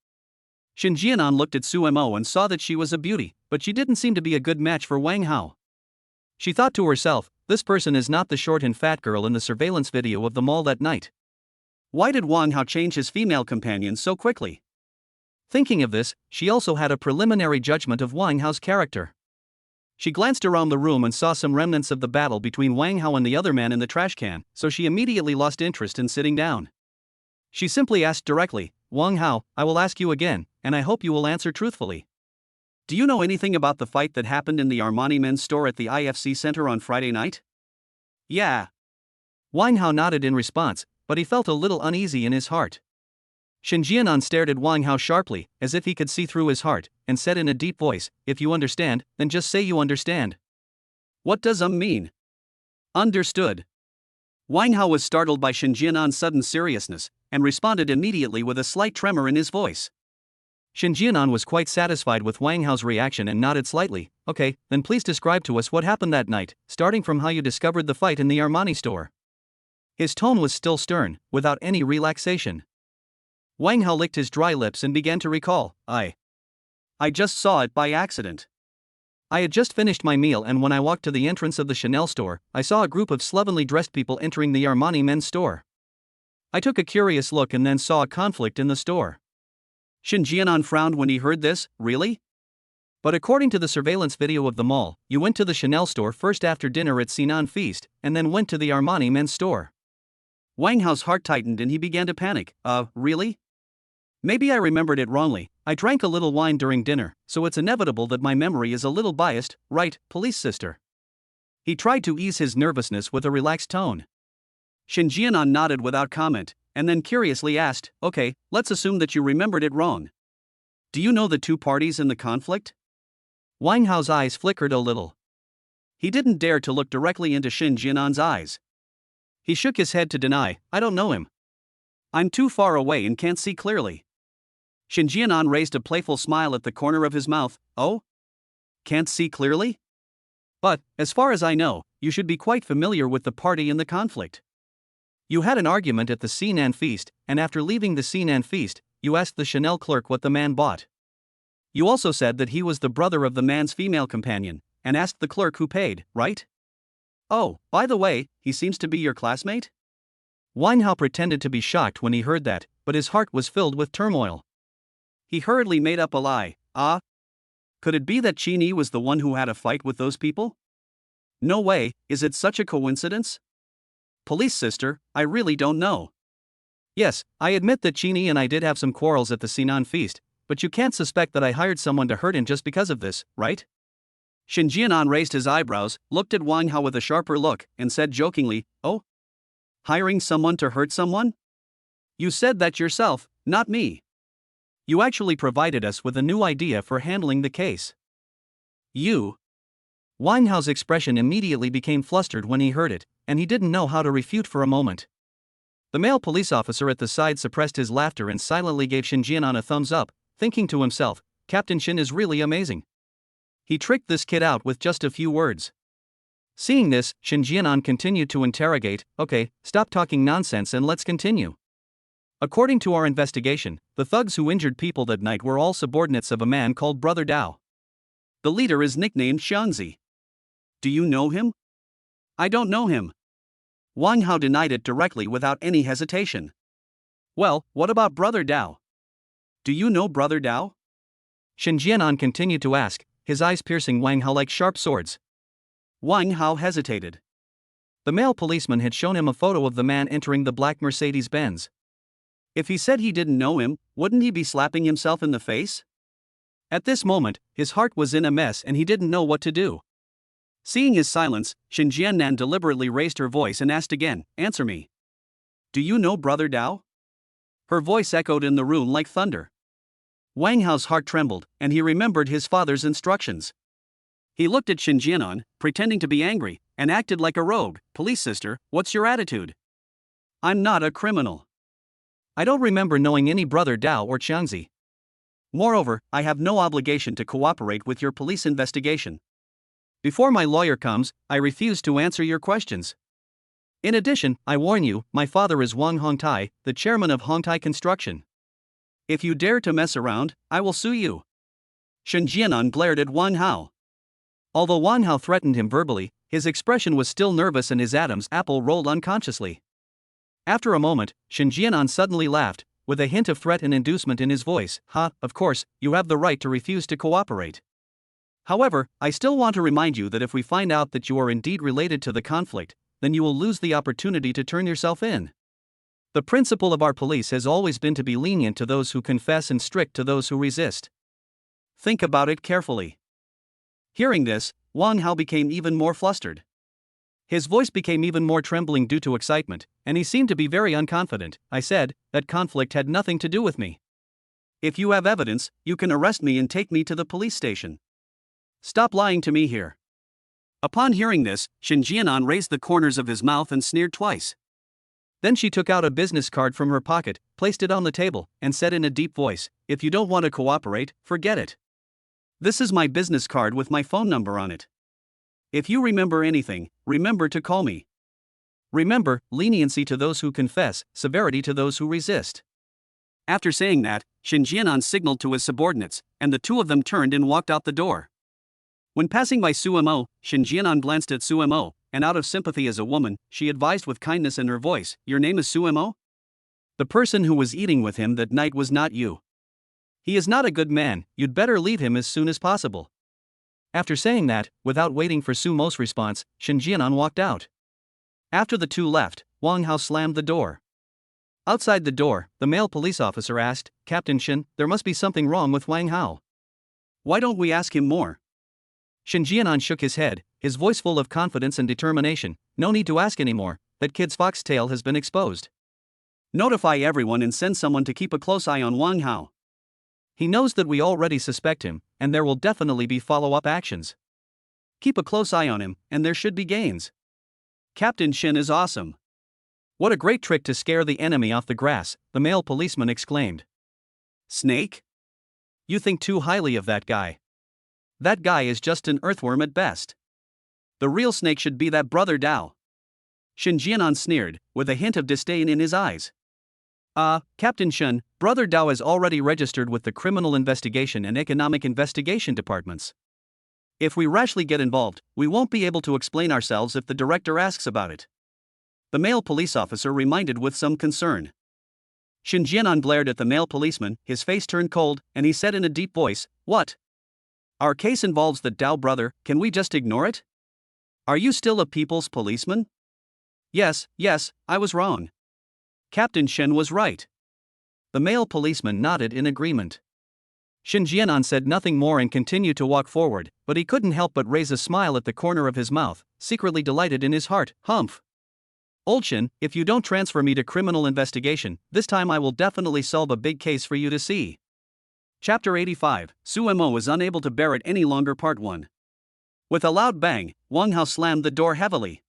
Speaker 2: Shen Jianan looked at Su Mo and saw that she was a beauty, but she didn't seem to be a good match for Wang Hao.
Speaker 1: She thought to herself, this person is not the short and fat girl in the surveillance video of the mall that night.
Speaker 2: Why did Wang Hao change his female companion so quickly?
Speaker 1: Thinking of this, she also had a preliminary judgment of Wang Hao's character. She glanced around the room and saw some remnants of the battle between Wang Hao and the other man in the trash can, so she immediately lost interest in sitting down. She simply asked directly, "Wang Hao, I will ask you again, and I hope you will answer truthfully.
Speaker 2: Do you know anything about the fight that happened in the Armani men's store at the IFC Center on Friday night?"
Speaker 1: "Yeah." Wang Hao nodded in response, but he felt a little uneasy in his heart. Shen Jianan stared at Wang Hao sharply, as if he could see through his heart, and said in a deep voice, "If you understand, then just say you understand."
Speaker 2: What does mean? Understood. Wang Hao was startled by Shen Jianan's sudden seriousness, and responded immediately with a slight tremor in his voice.
Speaker 1: Shen Jianan was quite satisfied with Wang Hao's reaction and nodded slightly. "Okay, then please describe to us what happened that night, starting from how you discovered the fight in the Armani store." His tone was still stern, without any relaxation.
Speaker 2: Wang Hao licked his dry lips and began to recall. I just saw it by accident.
Speaker 1: I had just finished my meal, and when I walked to the entrance of the Chanel store, I saw a group of slovenly dressed people entering the Armani men's store. I took a curious look and then saw a conflict in the store.
Speaker 2: Shen Jianan frowned when he heard this. Really?
Speaker 1: But according to the surveillance video of the mall, you went to the Chanel store first after dinner at Sinan Feast, and then went to the Armani men's store.
Speaker 2: Wang Hao's heart tightened and he began to panic. Really? Maybe I remembered it wrongly. I drank a little wine during dinner, so it's inevitable that my memory is a little biased, right, police sister?
Speaker 1: He tried to ease his nervousness with a relaxed tone.
Speaker 2: Shen Jianan nodded without comment, and then curiously asked, "Okay, let's assume that you remembered it wrong. Do you know the two parties in the conflict?"
Speaker 1: Wang Hao's eyes flickered a little.
Speaker 2: He didn't dare to look directly into Shen Jianan's eyes.
Speaker 1: He shook his head to deny, "I don't know him.
Speaker 2: I'm too far away and can't see clearly." Shen Jianan raised a playful smile at the corner of his mouth. "Oh? Can't see clearly?
Speaker 1: But, as far as I know, you should be quite familiar with the party in the conflict. You had an argument at the Sinan Feast, and after leaving the Sinan Feast, you asked the Chanel clerk what the man bought. You also said that he was the brother of the man's female companion, and asked the clerk who paid, right?
Speaker 2: Oh, by the way, he seems to be your classmate?"
Speaker 1: Wang Hao pretended to be shocked when he heard that, but his heart was filled with turmoil.
Speaker 2: He hurriedly made up a lie. Could it be that Qin Yi was the one who had a fight with those people? No way, is it such a coincidence? Police sister, I really don't know.
Speaker 1: Yes, I admit that Qin Yi and I did have some quarrels at the Sinan Feast, but you can't suspect that I hired someone to hurt him just because of this, right?
Speaker 2: Shen Jianan raised his eyebrows, looked at Wang Hao with a sharper look, and said jokingly, "Oh? Hiring someone to hurt someone? You said that yourself, not me.
Speaker 1: You actually provided us with a new idea for handling the case."
Speaker 2: You?
Speaker 1: Wang Hao's expression immediately became flustered when he heard it, and he didn't know how to refute for a moment. The male police officer at the side suppressed his laughter and silently gave Shen Jianan a thumbs up, thinking to himself, "Captain Shen is really amazing. He tricked this kid out with just a few words." Seeing this, Shen Jianan continued to interrogate, "Okay, stop talking nonsense and let's continue. According to our investigation, the thugs who injured people that night were all subordinates of a man called Brother Dao.
Speaker 2: The leader is nicknamed Xiangzi. Do you know him?" "I don't know him."
Speaker 1: Wang Hao denied it directly without any hesitation.
Speaker 2: "Well, what about Brother Dao? Do you know Brother Dao?"
Speaker 1: Shen Jianan continued to ask, his eyes piercing Wang Hao like sharp swords.
Speaker 2: Wang Hao hesitated.
Speaker 1: The male policeman had shown him a photo of the man entering the black Mercedes-Benz.
Speaker 2: If he said he didn't know him, wouldn't he be slapping himself in the face?
Speaker 1: At this moment, his heart was in a mess and he didn't know what to do.
Speaker 2: Seeing his silence, Shen Jianan deliberately raised her voice and asked again, "Answer me. Do you know Brother Dao?" Her voice echoed in the room like thunder. Wang Hao's heart trembled, and he remembered his father's instructions. He looked at Shen Jianan, pretending to be angry, and acted like a rogue. "Police sister, what's your attitude? I'm not a criminal.
Speaker 1: I don't remember knowing any Brother Dao or Xiangzi.
Speaker 2: Moreover, I have no obligation to cooperate with your police investigation.
Speaker 1: Before my lawyer comes, I refuse to answer your questions. In addition, I warn you, my father is Wang Hongtai, the chairman of Hongtai Construction.
Speaker 2: If you dare to mess around, I will sue you." Shen Jianan glared at Wang Hao.
Speaker 1: Although Wang Hao threatened him verbally, his expression was still nervous and his Adam's apple rolled unconsciously. After a moment, Shen Jianan suddenly laughed, with a hint of threat and inducement in his voice. Of course, you have the right to refuse to cooperate. However, I still want to remind you that if we find out that you are indeed related to the conflict, then you will lose the opportunity to turn yourself in. The principle of our police has always been to be lenient to those who confess and strict to those who resist.
Speaker 2: Think about it carefully." Hearing this, Wang Hao became even more flustered.
Speaker 1: His voice became even more trembling due to excitement, and he seemed to be very unconfident. I said, that conflict had nothing to do with me.
Speaker 2: If you have evidence, you can arrest me and take me to the police station. Stop lying to me here. Upon hearing this, Shin Jianan raised the corners of his mouth and sneered twice.
Speaker 1: Then she took out a business card from her pocket, placed it on the table, and said in a deep voice, "If you don't want to cooperate, forget it.
Speaker 2: This is my business card with my phone number on it. If you remember anything, remember to call me.
Speaker 1: Remember, leniency to those who confess, severity to those who resist."
Speaker 2: After saying that, Shin Jianan signaled to his subordinates, and the two of them turned and walked out the door. When passing by Sumo, Shin Jianan glanced at Sumo, and out of sympathy as a woman, she advised with kindness in her voice, "Your name is Sumo?
Speaker 1: The person who was eating with him that night was not you. He is not a good man, you'd better leave him as soon as possible." After saying that, without waiting for Sumo's response, Shin Jianan walked out. After the two left, Wang Hao slammed the door. Outside the door, the male police officer asked, "Captain Shin, there must be something wrong with Wang Hao.
Speaker 2: Why don't we ask him more?"
Speaker 1: Shin Jianan shook his head, his voice full of confidence and determination. "No need to ask anymore, that kid's foxtail has been exposed.
Speaker 2: Notify everyone and send someone to keep a close eye on Wang Hao.
Speaker 1: He knows that we already suspect him, and there will definitely be follow-up actions. Keep a close eye on him, and there should be gains."
Speaker 2: Captain Shin is awesome.
Speaker 1: "What a great trick to scare the enemy off the grass," the male policeman exclaimed.
Speaker 2: "Snake?
Speaker 1: You think too highly of that guy. That guy is just an earthworm at best.
Speaker 2: The real snake should be that brother Dao." Shin Jianan sneered, with a hint of disdain in his eyes.
Speaker 1: Captain Shin, Brother Dao is already registered with the Criminal Investigation and Economic Investigation departments. If we rashly get involved, we won't be able to explain ourselves if the director asks about it,"
Speaker 2: the male police officer reminded with some concern.
Speaker 1: Shin Jianan glared at the male policeman, his face turned cold, and he said in a deep voice, "What? Our case involves the Dao brother, can we just ignore it? Are you still a people's policeman?"
Speaker 2: Yes, I was wrong. Captain Shen was right."
Speaker 1: The male policeman nodded in agreement. Shin Jianan said nothing more and continued to walk forward, but he couldn't help but raise a smile at the corner of his mouth, secretly delighted in his heart. "Humph! Old Shin, if you don't transfer me to criminal investigation, this time I will definitely solve a big case for you to see."
Speaker 2: Chapter 85, Sumo was unable to bear it any longer. Part 1. With a loud bang, Wang Hao slammed the door heavily.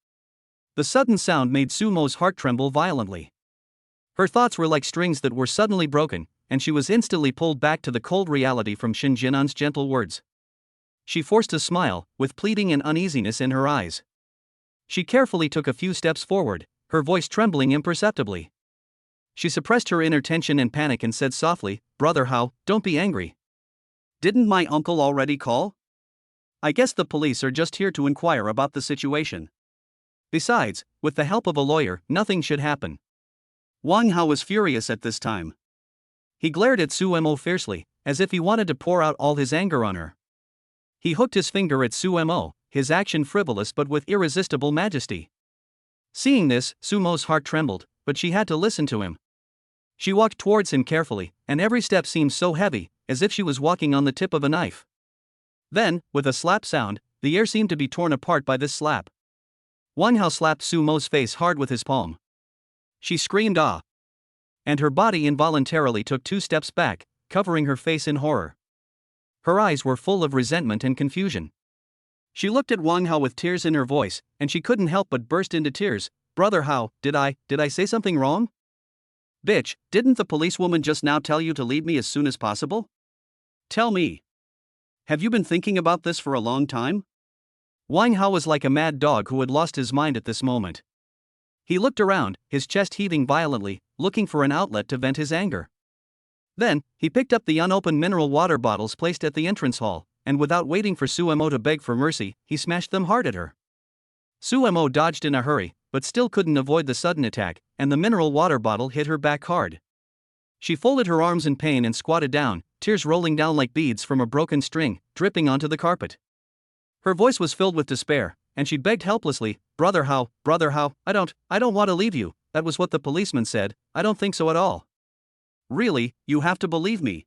Speaker 1: The sudden sound made Sumo's heart tremble violently. Her thoughts were like strings that were suddenly broken, and she was instantly pulled back to the cold reality from Shin Jianan's gentle words. She forced a smile, with pleading and uneasiness in her eyes. She carefully took a few steps forward, her voice trembling imperceptibly. She suppressed her inner tension and panic and said softly, "Brother Hao, don't be angry.
Speaker 2: Didn't my uncle already call? I guess the police are just here to inquire about the situation.
Speaker 1: Besides, with the help of a lawyer, nothing should happen."
Speaker 2: Wang Hao was furious at this time.
Speaker 1: He glared at Sumo fiercely, as if he wanted to pour out all his anger on her. He hooked his finger at Sumo, his action frivolous but with irresistible majesty. Seeing this, Sumo's heart trembled, but she had to listen to him. She walked towards him carefully, and every step seemed so heavy, as if she was walking on the tip of a knife. Then, with a slap sound, the air seemed to be torn apart by this slap. Wang Hao slapped Sumo's face hard with his palm. She screamed "Ah!" and her body involuntarily took 2 steps back, covering her face in horror. Her eyes were full of resentment and confusion. She looked at Wang Hao with tears in her voice, and she couldn't help but burst into tears. "Brother Hao, did I say something wrong? Bitch, didn't the policewoman just now tell you to leave me as soon as possible? Tell me. Have you been thinking about this for a long time?" Wang Hao was like a mad dog who had lost his mind at this moment. He looked around, his chest heaving violently, looking for an outlet to vent his anger. Then, he picked up the unopened mineral water bottles placed at the entrance hall, and without waiting for Sumo to beg for mercy, he smashed them hard at her. Sumo dodged in a hurry, but still couldn't avoid the sudden attack, and the mineral water bottle hit her back hard. She folded her arms in pain and squatted down, tears rolling down like beads from a broken string, dripping onto the carpet. Her voice was filled with despair, and she begged helplessly, Brother Hao, I don't want to leave you. That was what the policeman said. I don't think so at all."
Speaker 2: "Really, you have to believe me."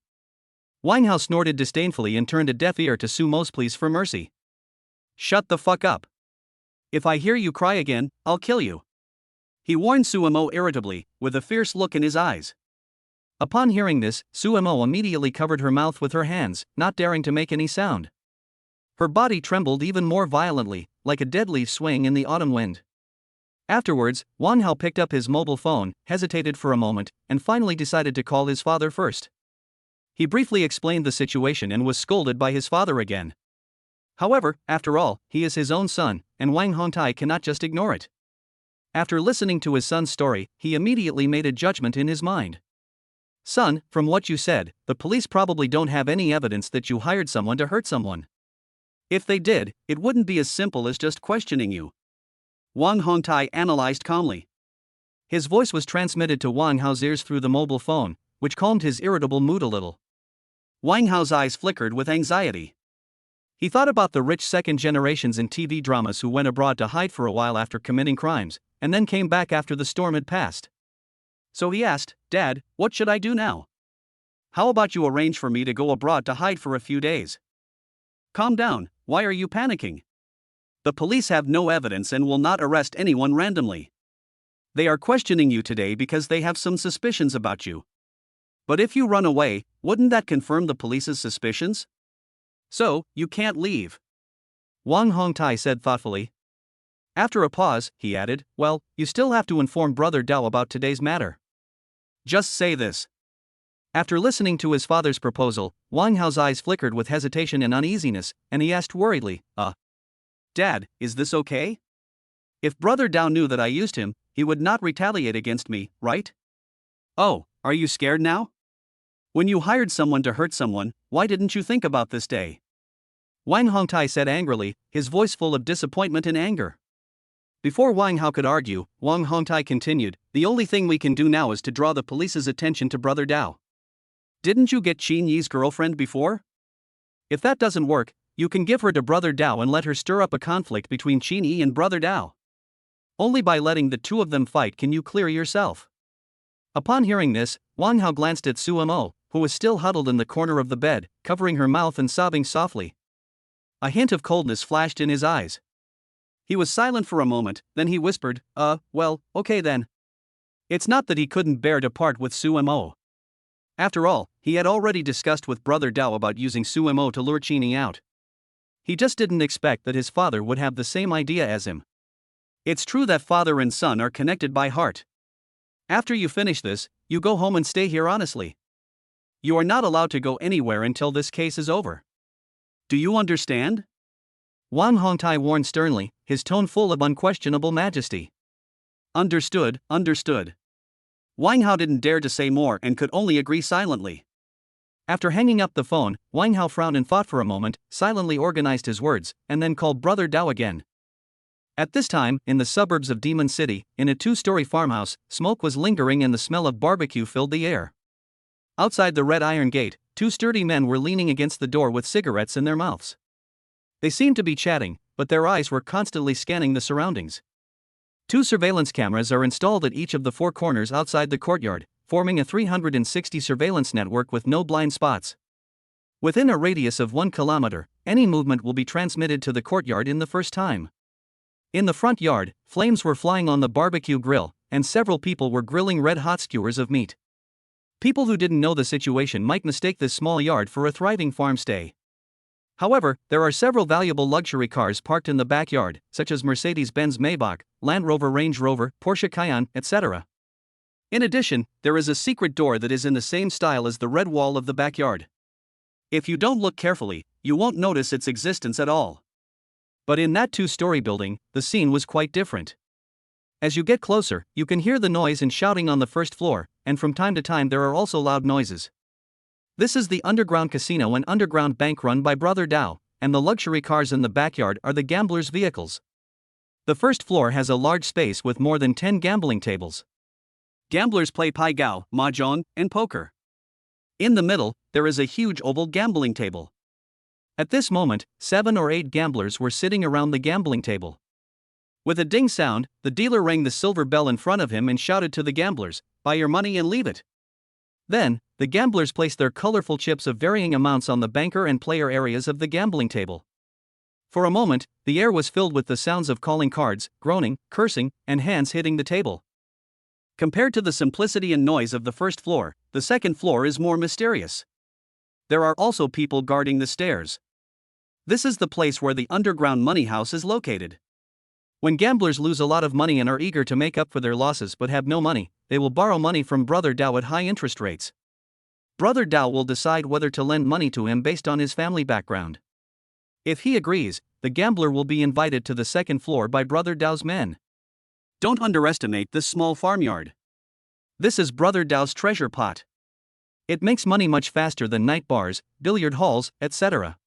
Speaker 1: Wang Hao snorted disdainfully and turned a deaf ear to Sumo's pleas for mercy.
Speaker 2: "Shut the fuck up. If I hear you cry again, I'll kill you," he warned Suemo irritably, with a fierce look in his eyes.
Speaker 1: Upon hearing this, Suemo immediately covered her mouth with her hands, not daring to make any sound. Her body trembled even more violently, like a dead leaf swaying in the autumn wind. Afterwards, Wang Hao picked up his mobile phone, hesitated for a moment, and finally decided to call his father first. He briefly explained the situation and was scolded by his father again. However, after all, he is his own son, and Wang Hongtai cannot just ignore it. After listening to his son's story, he immediately made a judgment in his mind. "Son, from what you said, the police probably don't have any evidence that you hired someone to hurt someone. If they did, it wouldn't be as simple as just questioning you," Wang Hongtai analyzed calmly. His voice was transmitted to Wang Hao's ears through the mobile phone, which calmed his irritable mood a little. Wang Hao's eyes flickered with anxiety. He thought about the rich second generations in TV dramas who went abroad to hide for a while after committing crimes, and then came back after the storm had passed. So he asked, "Dad, what should I do now? How about you arrange for me to go abroad to hide for a few days?" "Calm down, why are you panicking? The police have no evidence and will not arrest anyone randomly. They are questioning you today because they have some suspicions about you. But if you run away, wouldn't that confirm the police's suspicions? So, you can't leave," Wang Hongtai said thoughtfully. After a pause, he added, "Well, you still have to inform Brother Dao about today's matter. Just say this." After listening to his father's proposal, Wang Hao's eyes flickered with hesitation and uneasiness, and he asked worriedly, "Dad, is this okay? If Brother Dao knew that I used him, he would not retaliate against me, right? Oh, are you scared now? When you hired someone to hurt someone, why didn't you think about this day?" Wang Hongtai said angrily, his voice full of disappointment and anger. Before Wang Hao could argue, Wang Hongtai continued, "The only thing we can do now is to draw the police's attention to Brother Dao. Didn't you get Qin Yi's girlfriend before? If that doesn't work, you can give her to Brother Dao and let her stir up a conflict between Qin Yi and Brother Dao. Only by letting the two of them fight can you clear yourself." Upon hearing this, Wang Hao glanced at Suemo, who was still huddled in the corner of the bed, covering her mouth and sobbing softly. A hint of coldness flashed in his eyes. He was silent for a moment, then he whispered, well, okay then." It's not that he couldn't bear to part with Suemo. After all, he had already discussed with Brother Dao about using Suemo to lure Qin Yi out. He just didn't expect that his father would have the same idea as him. It's true that father and son are connected by heart. After you finish this, you go home and stay here honestly. You are not allowed to go anywhere until this case is over. Do you understand?" Wang Hongtai warned sternly, his tone full of unquestionable majesty. Understood. Wang Hao didn't dare to say more and could only agree silently. After hanging up the phone, Wang Hao frowned and thought for a moment, silently organized his words, and then called Brother Dao again. At this time, in the suburbs of Demon City, in a two-story farmhouse, smoke was lingering and the smell of barbecue filled the air. Outside the red iron gate, two sturdy men were leaning against the door with cigarettes in their mouths. They seemed to be chatting, but their eyes were constantly scanning the surroundings. Two surveillance cameras are installed at each of the four corners outside the courtyard, forming a 360 surveillance network with no blind spots. Within a radius of 1 kilometer, any movement will be transmitted to the courtyard in the first time. In the front yard, flames were flying on the barbecue grill, and several people were grilling red-hot skewers of meat. People who didn't know the situation might mistake this small yard for a thriving farmstay. However, there are several valuable luxury cars parked in the backyard, such as Mercedes-Benz Maybach, Land Rover Range Rover, Porsche Cayenne, etc. In addition, there is a secret door that is in the same style as the red wall of the backyard. If you don't look carefully, you won't notice its existence at all. But in that two-story building, the scene was quite different. As you get closer, you can hear the noise and shouting on the first floor, and from time to time there are also loud noises. This is the underground casino and underground bank run by Brother Dao, and the luxury cars in the backyard are the gamblers' vehicles. The first floor has a large space with more than 10 gambling tables. Gamblers play pai gao, mahjong, and poker. In the middle, there is a huge oval gambling table. At this moment, 7 or 8 gamblers were sitting around the gambling table. With a ding sound, the dealer rang the silver bell in front of him and shouted to the gamblers, "Buy your money and leave it." Then, the gamblers placed their colorful chips of varying amounts on the banker and player areas of the gambling table. For a moment, the air was filled with the sounds of calling cards, groaning, cursing, and hands hitting the table. Compared to the simplicity and noise of the first floor, the second floor is more mysterious. There are also people guarding the stairs. This is the place where the underground money house is located. When gamblers lose a lot of money and are eager to make up for their losses but have no money, they will borrow money from Brother Dao at high interest rates. Brother Dao will decide whether to lend money to him based on his family background. If he agrees, the gambler will be invited to the second floor by Brother Dao's men. Don't underestimate this small farmyard. This is Brother Dao's treasure pot. It makes money much faster than night bars, billiard halls, etc.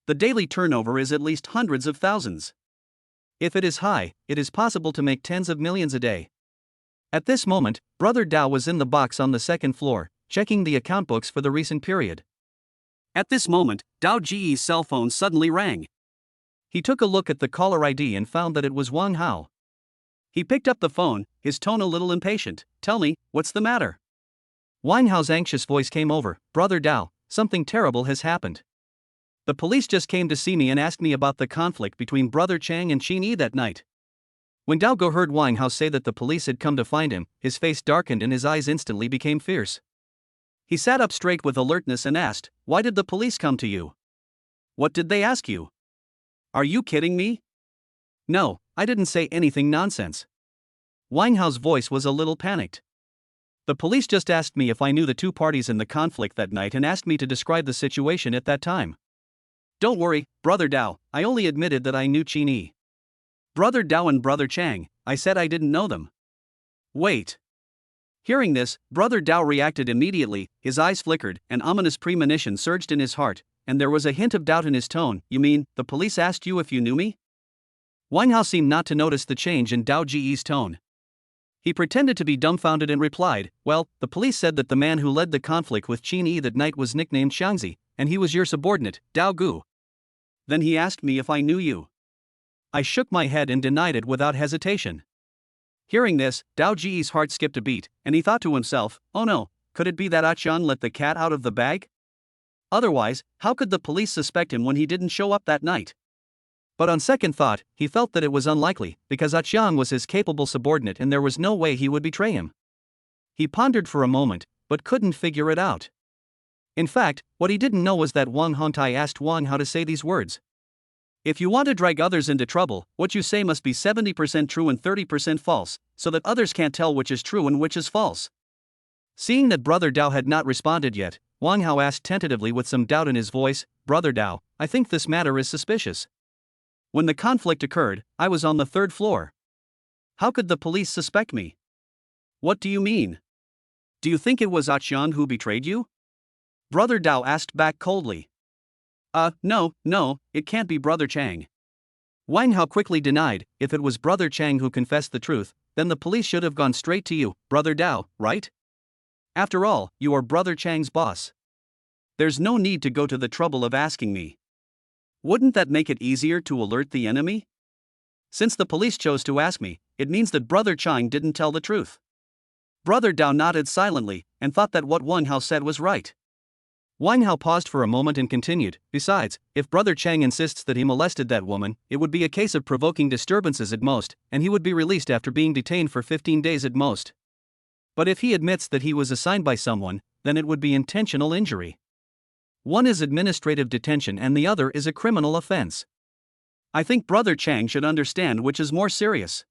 Speaker 1: The daily turnover is at least hundreds of thousands. If it is high, it is possible to make tens of millions a day. At this moment, Brother Dao was in the box on the second floor, checking the account books for the recent period. At this moment, Dao Ji's cell phone suddenly rang. He took a look at the caller ID and found that it was Wang Hao. He picked up the phone, his tone a little impatient. "Tell me, what's the matter?" Wang Hao's anxious voice came over. "Brother Dao, something terrible has happened. The police just came to see me and asked me about the conflict between Brother Chang and Qin Yi that night." When Dao Go heard Wang Hao say that the police had come to find him, his face darkened and his eyes instantly became fierce. He sat up straight with alertness and asked, "Why did the police come to you? What did they ask you? Are you kidding me?" "No, I didn't say anything nonsense." Wang Hao's voice was a little panicked. "The police just asked me if I knew the two parties in the conflict that night and asked me to describe the situation at that time." "Don't worry, Brother Dao, I only admitted that I knew Qin Yi. Brother Dao and Brother Chang, I said I didn't know them." "Wait." Hearing this, Brother Dao reacted immediately, his eyes flickered, an ominous premonition surged in his heart, and there was a hint of doubt in his tone. "You mean, the police asked you if you knew me?" Wang Hao seemed not to notice the change in Dao Ji's tone. He pretended to be dumbfounded and replied, "Well, the police said that the man who led the conflict with Qin Yi that night was nicknamed Xiangzi, and he was your subordinate, Dao Gu. Then he asked me if I knew you." I shook my head and denied it without hesitation. Hearing this, Dao Ji's heart skipped a beat, and he thought to himself, "Oh no, could it be that Qiang let the cat out of the bag? Otherwise, how could the police suspect him when he didn't show up that night?" But on second thought, he felt that it was unlikely, because Qiang was his capable subordinate and there was no way he would betray him. He pondered for a moment, but couldn't figure it out. In fact, what he didn't know was that Wang Hontai asked Wang Hao to say these words. "If you want to drag others into trouble, what you say must be 70% true and 30% false, so that others can't tell which is true and which is false." Seeing that Brother Dao had not responded yet, Wang Hao asked tentatively with some doubt in his voice, "Brother Dao, I think this matter is suspicious. When the conflict occurred, I was on the third floor. How could the police suspect me?" "What do you mean? Do you think it was Qiang who betrayed you?" Brother Dao asked back coldly. No, it can't be Brother Chang." Wang Hao quickly denied. "If it was Brother Chang who confessed the truth, then the police should have gone straight to you, Brother Dao, right? After all, you are Brother Chang's boss. There's no need to go to the trouble of asking me. Wouldn't that make it easier to alert the enemy? Since the police chose to ask me, it means that Brother Chang didn't tell the truth." Brother Dao nodded silently, and thought that what Wang Hao said was right. Wang Hao paused for a moment and continued, "Besides, if Brother Chang insists that he molested that woman, it would be a case of provoking disturbances at most, and he would be released after being detained for 15 days at most. But if he admits that he was assigned by someone, then it would be intentional injury. One is administrative detention and the other is a criminal offense. I think Brother Chang should understand which is more serious."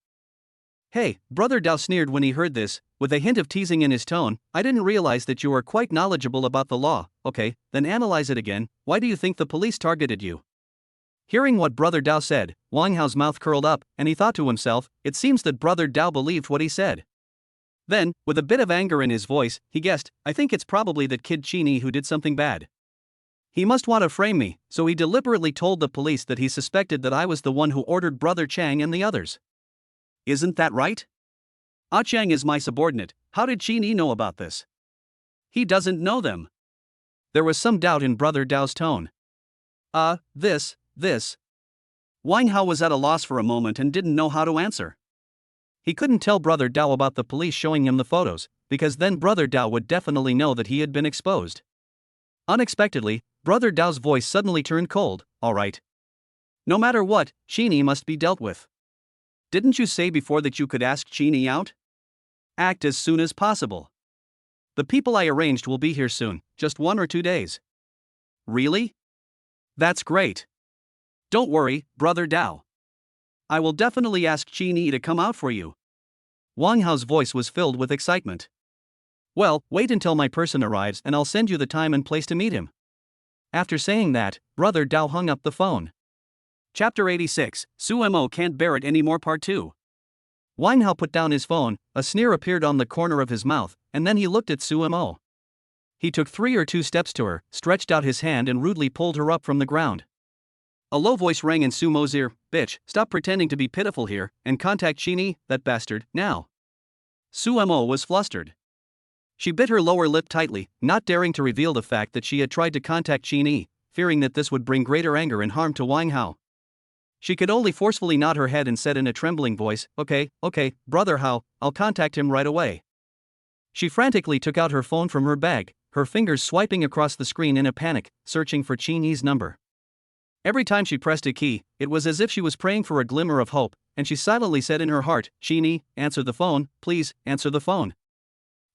Speaker 1: "Hey," Brother Dao sneered when he heard this, with a hint of teasing in his tone, "I didn't realize that you are quite knowledgeable about the law. Okay, then analyze it again. Why do you think the police targeted you?" Hearing what Brother Dao said, Wang Hao's mouth curled up, and he thought to himself, it seems that Brother Dao believed what he said. Then, with a bit of anger in his voice, he guessed, "I think it's probably that kid Qin Yi who did something bad. He must want to frame me, so he deliberately told the police that he suspected that I was the one who ordered Brother Chang and the others. Isn't that right? Chang is my subordinate. How did Qin Yi know about this? He doesn't know them." There was some doubt in Brother Dao's tone. This. Wang Hao was at a loss for a moment and didn't know how to answer. He couldn't tell Brother Dao about the police showing him the photos, because then Brother Dao would definitely know that he had been exposed. Unexpectedly, Brother Dao's voice suddenly turned cold. "All right.
Speaker 2: No matter what, Chini must be dealt with. Didn't you say before that you could ask Chini out? Act as soon as possible. The people I arranged will be here soon, just 1 or 2 days. Really? That's great. Don't worry, Brother Dao. I will definitely ask Chini to come out for you. Wang Hao's voice was filled with excitement. Well, wait until my person arrives and I'll send you the time and place to meet him. After saying that, Brother Dao hung up the phone. Chapter 86, Su Mo Can't Bear It Anymore Part 2. Wang Hao put down his phone, a sneer appeared on the corner of his mouth, and then he looked at Su Mo. He took 3 or 2 steps to her, stretched out his hand and rudely pulled her up from the ground. A low voice rang in Su Mo's ear, "Bitch, stop pretending to be pitiful here, and contact Chini, that bastard, now." Su Mo was flustered. She bit her lower lip tightly, not daring to reveal the fact that she had tried to contact Chini, fearing that this would bring greater anger and harm to Wang Hao. She could only forcefully nod her head and said in a trembling voice, Okay, Brother Hao, I'll contact him right away." She frantically took out her phone from her bag, her fingers swiping across the screen in a panic, searching for Chini's number. Every time she pressed a key, it was as if she was praying for a glimmer of hope, and she silently said in her heart, "Chini, answer the phone, please, answer the phone."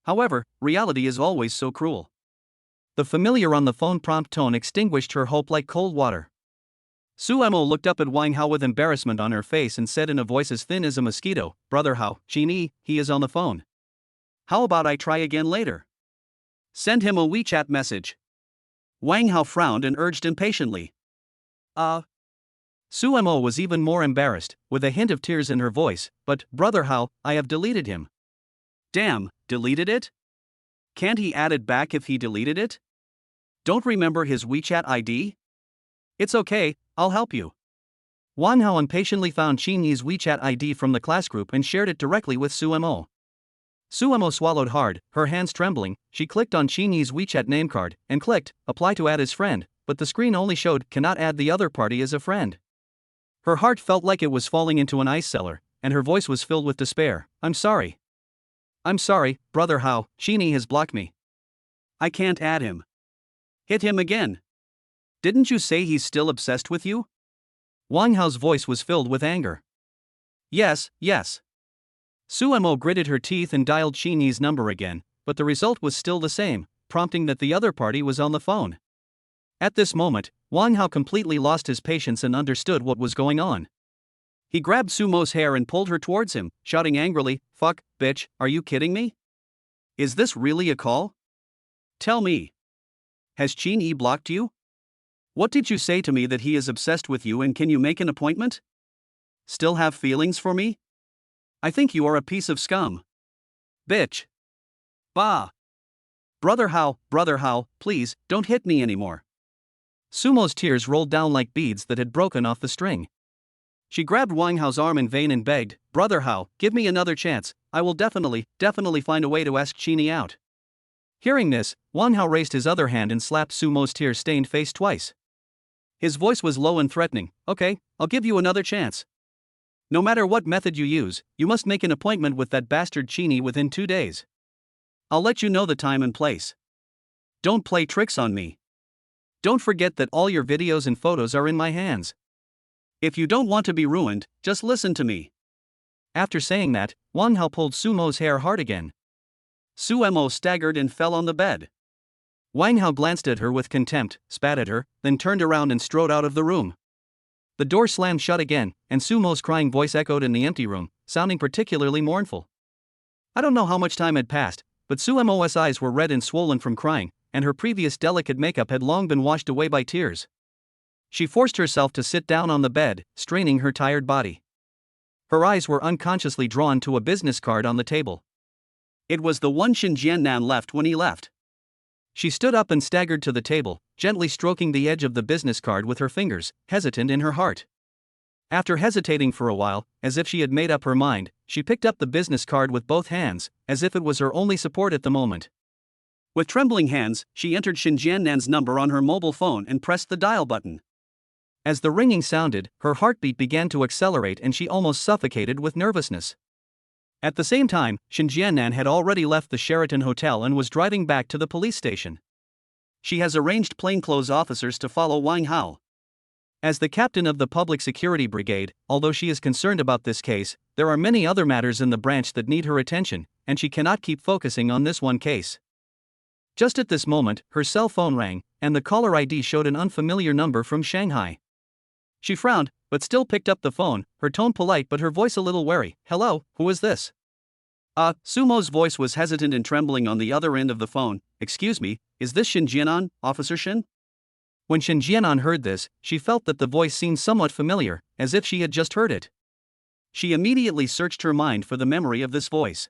Speaker 2: However, reality is always so cruel. The familiar on the phone prompt tone extinguished her hope like cold water. Su Mo looked up at Wang Hao with embarrassment on her face and said in a voice as thin as a mosquito, "Brother Hao, Chini, he is on the phone. How about I try again later? Send him a WeChat message." Wang Hao frowned and urged impatiently. Su Mo was even more embarrassed, with a hint of tears in her voice, "But, Brother Hao, I have deleted him." "Damn, deleted it? Can't he add it back if he deleted it? Don't remember his WeChat ID? It's okay, I'll help you." Wang Hao impatiently found Chini's WeChat ID from the class group and shared it directly with Su Mo. Su Mo swallowed hard, her hands trembling. She clicked on Chini's WeChat name card and clicked "Apply to add as friend," but the screen only showed "Cannot add the other party as a friend." Her heart felt like it was falling into an ice cellar, and her voice was filled with despair. I'm sorry, Brother Hao, Chini has blocked me. I can't add him. Hit him again. Didn't you say he's still obsessed with you?" Wang Hao's voice was filled with anger. Yes. Su Mo gritted her teeth and dialed Chini's number again, but the result was still the same, prompting that the other party was on the phone. At this moment, Wang Hao completely lost his patience and understood what was going on. He grabbed Su Mo's hair and pulled her towards him, shouting angrily, "Fuck, bitch, are you kidding me? Is this really a call? Tell me. Has Chini blocked you? What did you say to me that he is obsessed with you, and can you make an appointment? Still have feelings for me? I think you are a piece of scum. Bitch. Bah. Brother Hao, please, don't hit me anymore." Su Mo's tears rolled down like beads that had broken off the string. She grabbed Wang Hao's arm in vain and begged, "Brother Hao, give me another chance, I will definitely find a way to ask Chini out." Hearing this, Wang Hao raised his other hand and slapped Su Mo's tear-stained face twice. His voice was low and threatening. "Okay, I'll give you another chance. No matter what method you use, you must make an appointment with that bastard Chini within 2 days. I'll let you know the time and place. Don't play tricks on me. Don't forget that all your videos and photos are in my hands. If you don't want to be ruined, just listen to me." After saying that, Wang Hao pulled Su Mo's hair hard again. Su Mo staggered and fell on the bed. Wang Hao glanced at her with contempt, spat at her, then turned around and strode out of the room. The door slammed shut again, and Su Mo's crying voice echoed in the empty room, sounding particularly mournful. I don't know how much time had passed, but Su Mo's eyes were red and swollen from crying, and her previous delicate makeup had long been washed away by tears. She forced herself to sit down on the bed, straining her tired body. Her eyes were unconsciously drawn to a business card on the table. It was the one Shen Jiannan left when he left. She stood up and staggered to the table, gently stroking the edge of the business card with her fingers, hesitant in her heart. After hesitating for a while, as if she had made up her mind, she picked up the business card with both hands, as if it was her only support at the moment. With trembling hands, she entered Shen Jiannan's number on her mobile phone and pressed the dial button. As the ringing sounded, her heartbeat began to accelerate and she almost suffocated with nervousness. At the same time, Shen Jiannan had already left the Sheraton Hotel and was driving back to the police station. She has arranged plainclothes officers to follow Wang Hao.
Speaker 1: As the captain of the Public Security Brigade, although she is concerned about this case, there are many other matters in the branch that need her attention, and she cannot keep focusing on this one case. Just at this moment, her cell phone rang, and the caller ID showed an unfamiliar number from Shanghai. She frowned, but still picked up the phone, her tone polite but her voice a little wary. "Hello, who is this?" Sumo's voice was hesitant and trembling on the other end of the phone. "Excuse me, is this Shin Jianan, Officer Shin?" When Shin Jianan heard this, she felt that the voice seemed somewhat familiar, as if she had just heard it. She immediately searched her mind for the memory of this voice.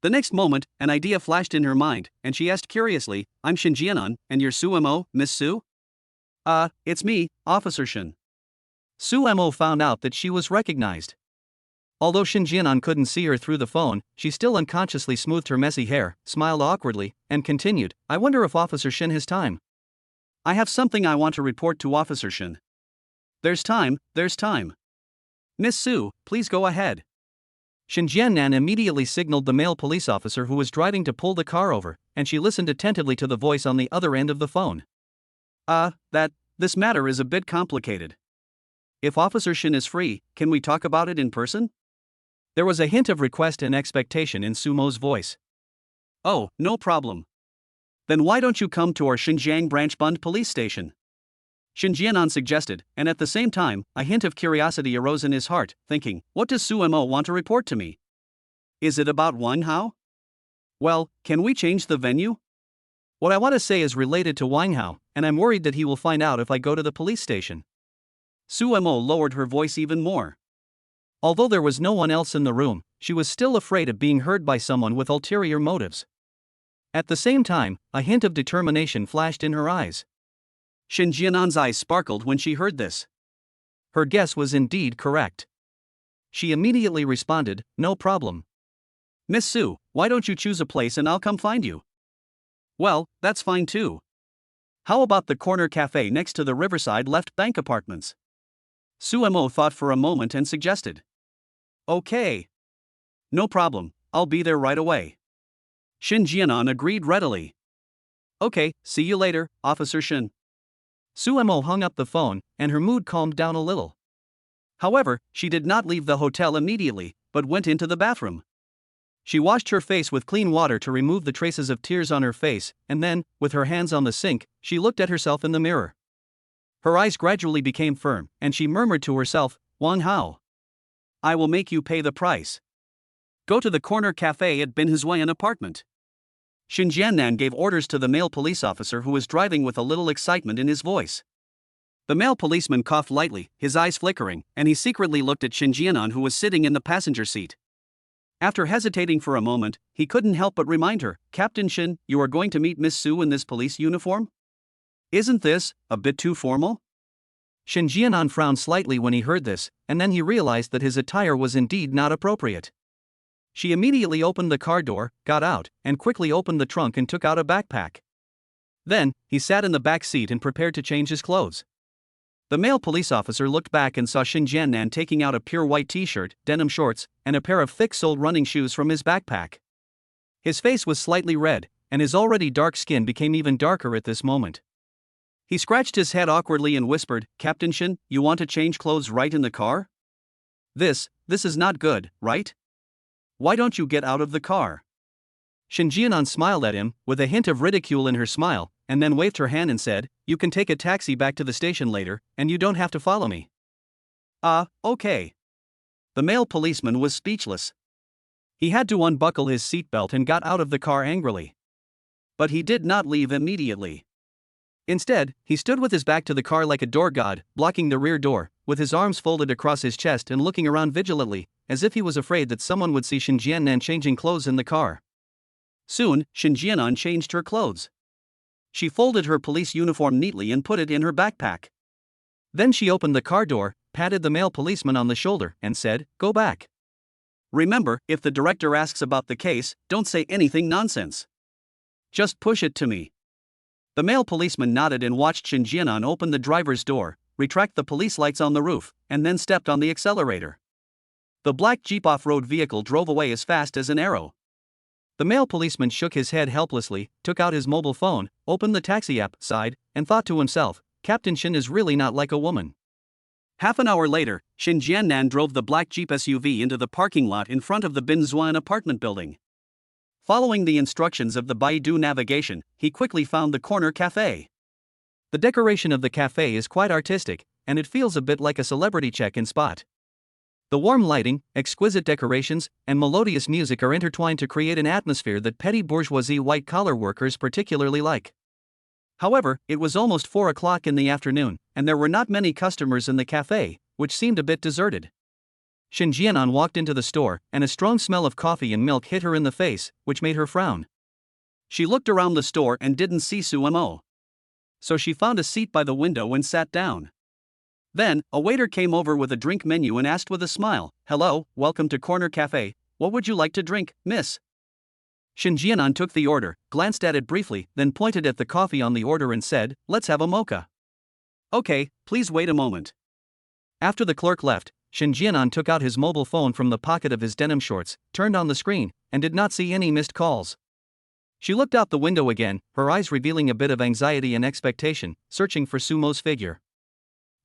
Speaker 1: The next moment, an idea flashed in her mind, and she asked curiously, "I'm Shin Jianan, and you're Su Mo, Miss Su?" It's me, Officer Shin." Su Mo found out that she was recognized. Although Shin Jianan couldn't see her through the phone, she still unconsciously smoothed her messy hair, smiled awkwardly, and continued, "I wonder if Officer Shin has time. I have something I want to report to Officer Shin." There's time. Miss Su, please go ahead." Shin Jianan immediately signaled the male police officer who was driving to pull the car over, and she listened attentively to the voice on the other end of the phone. This matter is a bit complicated. If Officer Shin is free, can we talk about it in person?" There was a hint of request and expectation in Sumo's voice. "Oh, no problem. Then why don't you come to our Xinjiang Branch Bund police station?" Shin Jianan suggested, and at the same time, a hint of curiosity arose in his heart, thinking, "What does Su Mo want to report to me? Is it about Wang Hao? Well, can we change the venue? What I want to say is related to Wang Hao, and I'm worried that he will find out if I go to the police station." Su Mo lowered her voice even more. Although there was no one else in the room, she was still afraid of being heard by someone with ulterior motives. At the same time, a hint of determination flashed in her eyes. Shin Jianan's eyes sparkled when she heard this. Her guess was indeed correct. She immediately responded, "No problem. Miss Su, why don't you choose a place and I'll come find you?" "Well, that's fine too. How about the corner cafe next to the Riverside Left Bank Apartments?" Su Mo thought for a moment and suggested. "Okay. No problem, I'll be there right away." Shin Jianan agreed readily. "Okay, see you later, Officer Shin." Su Mo hung up the phone, and her mood calmed down a little. However, she did not leave the hotel immediately, but went into the bathroom. She washed her face with clean water to remove the traces of tears on her face, and then, with her hands on the sink, she looked at herself in the mirror. Her eyes gradually became firm, and she murmured to herself, "Wang Hao, I will make you pay the price. Go to the corner cafe at Bin Hsuan apartment." Shin Jianan gave orders to the male police officer who was driving with a little excitement in his voice. The male policeman coughed lightly, his eyes flickering, and he secretly looked at Shin Jianan who was sitting in the passenger seat. After hesitating for a moment, he couldn't help but remind her, "Captain Shin, you are going to meet Miss Su in this police uniform? Isn't this a bit too formal?" Shin Jianan frowned slightly when he heard this, and then he realized that his attire was indeed not appropriate. She immediately opened the car door, got out, and quickly opened the trunk and took out a backpack. Then, he sat in the back seat and prepared to change his clothes. The male police officer looked back and saw Shin Jianan taking out a pure white t-shirt, denim shorts, and a pair of thick-soled running shoes from his backpack. His face was slightly red, and his already dark skin became even darker at this moment. He scratched his head awkwardly and whispered, "Captain Shin, you want to change clothes right in the car? This is not good, right? Why don't you get out of the car?" Shin Jianan smiled at him, with a hint of ridicule in her smile, and then waved her hand and said, "You can take a taxi back to the station later, and you don't have to follow me." Okay. The male policeman was speechless. He had to unbuckle his seatbelt and got out of the car angrily. But he did not leave immediately. Instead, he stood with his back to the car like a door god, blocking the rear door, with his arms folded across his chest and looking around vigilantly, as if he was afraid that someone would see Shin Jianan changing clothes in the car. Soon, Shin Jianan changed her clothes. She folded her police uniform neatly and put it in her backpack. Then she opened the car door, patted the male policeman on the shoulder, and said, "Go back. Remember, if the director asks about the case, don't say anything nonsense. Just push it to me." The male policeman nodded and watched Shin Jianan open the driver's door, retract the police lights on the roof, and then stepped on the accelerator. The black Jeep off-road vehicle drove away as fast as an arrow. The male policeman shook his head helplessly, took out his mobile phone, opened the taxi app, sighed, and thought to himself, "Captain Shin is really not like a woman."
Speaker 2: Half an hour later, Shin Jiannan drove the black Jeep SUV into the parking lot in front of the Binzuan apartment building. Following the instructions of the Baidu navigation, he quickly found the corner cafe.
Speaker 1: The decoration of the cafe is quite artistic, and it feels a bit like a celebrity check-in spot. The warm lighting, exquisite decorations, and melodious music are intertwined to create an atmosphere that petty bourgeoisie white-collar workers particularly like. However, it was almost 4 o'clock in the afternoon, and there were not many customers in the cafe, which seemed a bit deserted. Shin Jianan walked into the store, and a strong smell of coffee and milk hit her in the face, which made her frown.
Speaker 2: She looked around the store and didn't see Su Mo. So she found a seat by the window and sat down. Then, a waiter came over with a drink menu and asked with a smile, "Hello, welcome to Corner Cafe. What would you like to drink, miss?"
Speaker 1: Shin Jianan took the order, glanced at it briefly, then pointed at the coffee on the order and said, "Let's have a mocha."
Speaker 2: "Okay, please wait a moment."
Speaker 1: After the clerk left, Shin Jianan took out his mobile phone from the pocket of his denim shorts, turned on the screen, and did not see any missed calls. She looked out the window again, her eyes revealing a bit of anxiety and expectation, searching for Sumo's figure.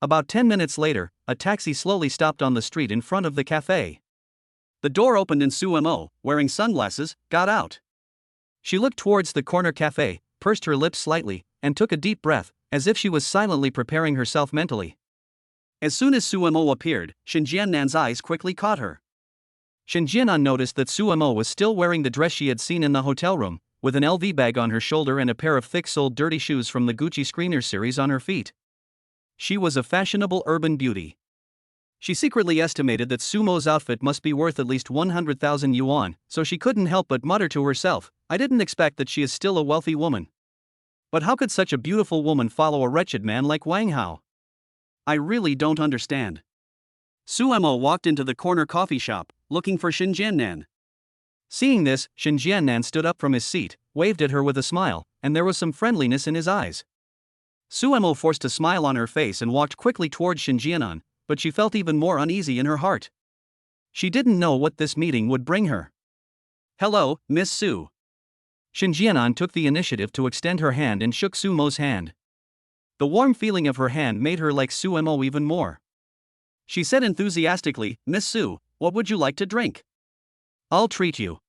Speaker 1: About 10 minutes later, a taxi slowly stopped on the street in front of the cafe.
Speaker 2: The door opened and Su Mo, wearing sunglasses, got out.
Speaker 1: She looked towards the corner cafe, pursed her lips slightly, and took a deep breath, as if she was silently preparing herself mentally.
Speaker 2: As soon as Su Mo appeared, Shin Jiannan's eyes quickly caught her.
Speaker 1: Shin Jianan noticed that Su Mo was still wearing the dress she had seen in the hotel room, with an LV bag on her shoulder and a pair of thick-soled dirty shoes from the Gucci Screener series on her feet. She was a fashionable urban beauty. She secretly estimated that Sumo's outfit must be worth at least 100,000 yuan, so she couldn't help but mutter to herself, "I didn't expect that she is still a wealthy woman. But how could such a beautiful woman follow a wretched man like Wang Hao?
Speaker 2: I really don't understand." Su Mo walked into the corner coffee shop, looking for Shin Jiannan.
Speaker 1: Seeing this, Shin Jiannan stood up from his seat, waved at her with a smile, and there was some friendliness in his eyes. Su Mo forced a smile on her face and walked quickly towards Shin Jianan, but she felt even more uneasy in her heart. She didn't know what this meeting would bring her.
Speaker 2: "Hello, Miss Su."
Speaker 1: Shin Jianan took the initiative to extend her hand and shook Su Mo's hand. The warm feeling of her hand made her like Su Mo even more.
Speaker 2: She said enthusiastically, "Miss Su, what would you like to drink?"
Speaker 1: "I'll treat you."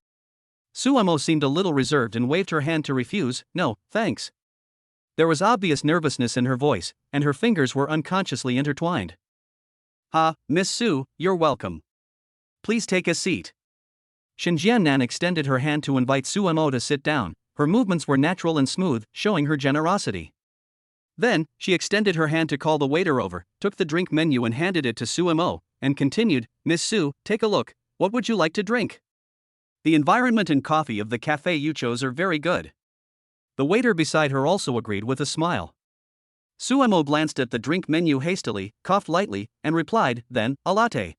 Speaker 1: Su Mo seemed a little reserved and waved her hand to refuse, "No, thanks." There was obvious nervousness in her voice, and her fingers were unconsciously intertwined.
Speaker 2: Miss Su, you're welcome. Please take a seat."
Speaker 1: Shin Jiannan extended her hand to invite Su Mo to sit down. Her movements were natural and smooth, showing her generosity. Then, she extended her hand to call the waiter over, took the drink menu and handed it to Su Mo, and continued, "Miss Su, take a look. What would you like to drink?"
Speaker 2: "The environment and coffee of the cafe you chose are very good."
Speaker 1: The waiter beside her also agreed with a smile.
Speaker 2: Su Mo glanced at the drink menu hastily, coughed lightly, and replied, "Then, a latte."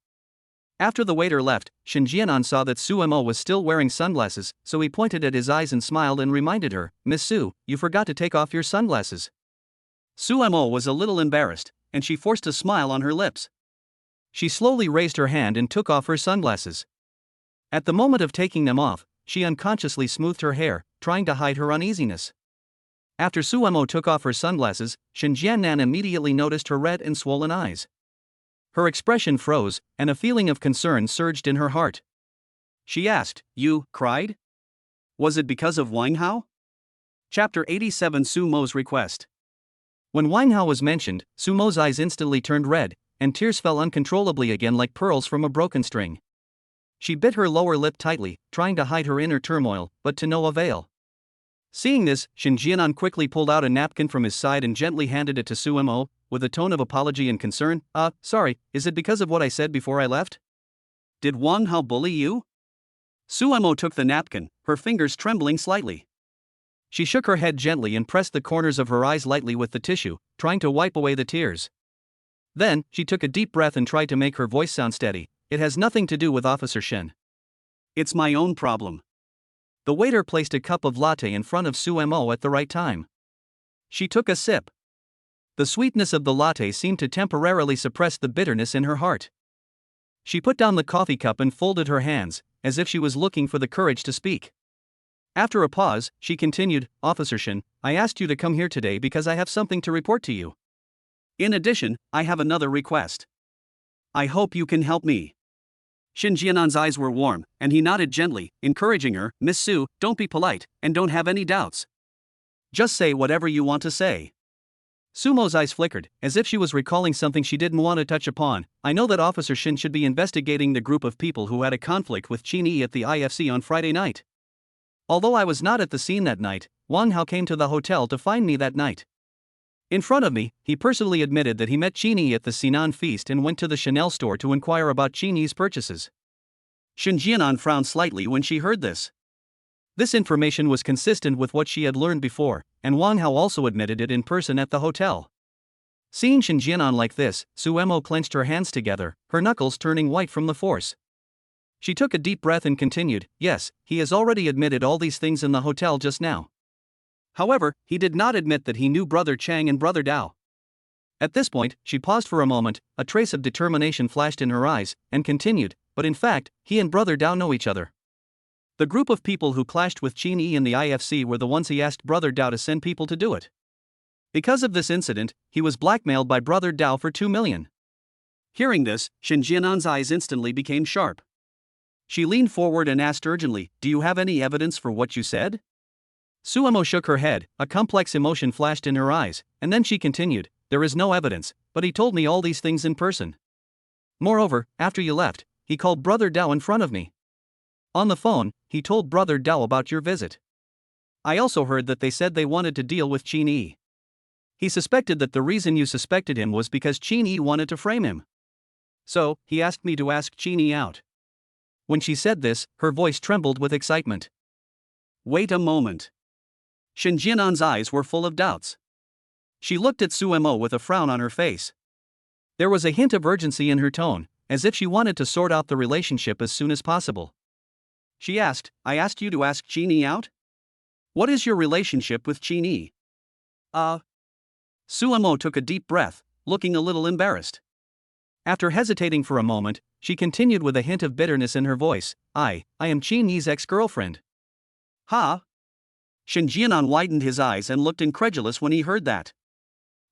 Speaker 1: After the waiter left, Shin Jianan saw that Su Mo was still wearing sunglasses, so he pointed at his eyes and smiled and reminded her, "Miss Su, you forgot to take off your sunglasses."
Speaker 2: Su Mo was a little embarrassed, and she forced a smile on her lips.
Speaker 1: She slowly raised her hand and took off her sunglasses. At the moment of taking them off, she unconsciously smoothed her hair, trying to hide her uneasiness. After Su Mo took off her sunglasses, Shin Jiannan immediately noticed her red and swollen eyes. Her expression froze, and a feeling of concern surged in her heart.
Speaker 2: She asked, "You cried? Was it because of Wang Hao?" Chapter 87 Su Mo's Request.
Speaker 1: When Wang Hao was mentioned, Su Mo's eyes instantly turned red, and tears fell uncontrollably again like pearls from a broken string. She bit her lower lip tightly, trying to hide her inner turmoil, but to no avail. Seeing this, Shin Jianan quickly pulled out a napkin from his side and gently handed it to Su Mo, with a tone of apology and concern. Sorry, is it because of what I said before I left?"
Speaker 2: "Did Wang Hao bully you?" Su Mo took the napkin, her fingers trembling slightly.
Speaker 1: She shook her head gently and pressed the corners of her eyes lightly with the tissue, trying to wipe away the tears. Then, she took a deep breath and tried to make her voice sound steady. "It has nothing to do with Officer Shen.
Speaker 2: It's my own problem."
Speaker 1: The waiter placed a cup of latte in front of Su Mo at the right time. She took a sip. The sweetness of the latte seemed to temporarily suppress the bitterness in her heart. She put down the coffee cup and folded her hands, as if she was looking for the courage to speak. After a pause, she continued, "Officer Shen, I asked you to come here today because I have something to report to you.
Speaker 2: In addition, I have another request." I hope you can help me. Shin Jianan's eyes were warm, and he nodded gently, encouraging her, Miss Su, don't be polite, and don't have any doubts. Just say whatever you want to say. Sumo's eyes flickered, as if she was recalling something she didn't want to touch upon. I know that Officer Shin should be investigating the group of people who had a conflict with Qin Yi at the IFC on Friday night. Although I was not at the scene that night, Wang Hao came to the hotel to find me that night. In front of me, he personally admitted that he met Qin Yi at the Sinan feast and went to the Chanel store to inquire about Qin Yi's purchases. Shin Jianan frowned slightly when she heard this. This information was consistent with what she had learned before, and Wang Hao also admitted it in person at the hotel. Seeing Shin Jianan like this, Suemo clenched her hands together, her knuckles turning white from the force. She took a deep breath and continued, yes, he has already admitted all these things in the hotel just now. However, he did not admit that he knew Brother Chang and Brother Dao. At this point, she paused for a moment, a trace of determination flashed in her eyes, and continued, but in fact, he and Brother Dao know each other. The group of people who clashed with Qin Yi in the IFC were the ones he asked Brother Dao to send people to do it. Because of this incident, he was blackmailed by Brother Dao for 2 million. Hearing this, Shin Jianan's eyes instantly became sharp. She leaned forward and asked urgently, do you have any evidence for what you said? Suemo shook her head, a complex emotion flashed in her eyes, and then she continued, there is no evidence, but he told me all these things in person. Moreover, after you left, he called Brother Dao in front of me. On the phone, he told Brother Dao about your visit. I also heard that they said they wanted to deal with Qin Yi. He suspected that the reason you suspected him was because Qin Yi wanted to frame him. So, he asked me to ask Qin Yi out. When she said this, her voice trembled with excitement. Wait a moment. Shin Jianan's eyes were full of doubts. She looked at Suemo with a frown on her face. There was a hint of urgency in her tone, as if she wanted to sort out the relationship as soon as possible. She asked, I asked you to ask Qin Yi out? What is your relationship with Qin Yi? Suemo took a deep breath, looking a little embarrassed. After hesitating for a moment, she continued with a hint of bitterness in her voice, I am Qin Yi's ex-girlfriend. Huh? Shin Jianan widened his eyes and looked incredulous when he heard that.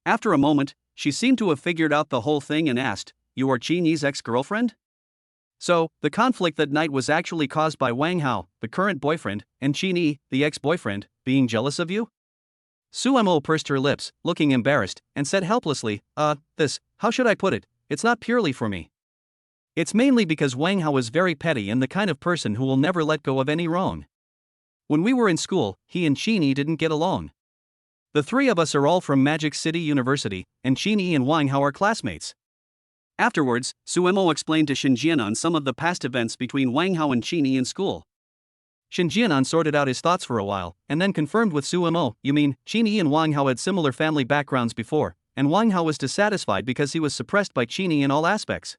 Speaker 2: After a moment, she seemed to have figured out the whole thing and asked, you are Qin Yi's ex-girlfriend? So, the conflict that night was actually caused by Wang Hao, the current boyfriend, and Qin Yi, the ex-boyfriend, being jealous of you? Suemo pursed her lips, looking embarrassed, and said helplessly, how should I put it, it's not purely for me. It's mainly because Wang Hao is very petty and the kind of person who will never let go of any wrong. When we were in school, he and Qin Yi didn't get along. The three of us are all from Magic City University, and Qin Yi and Wang Hao are classmates. Afterwards, Suemo explained to Shin Jianan some of the past events between Wang Hao and Qin Yi in school. Shin Jianan sorted out his thoughts for a while, and then confirmed with Suemo, you mean, Qin Yi and Wang Hao had similar family backgrounds before, and Wang Hao was dissatisfied because he was suppressed by Qin Yi in all aspects.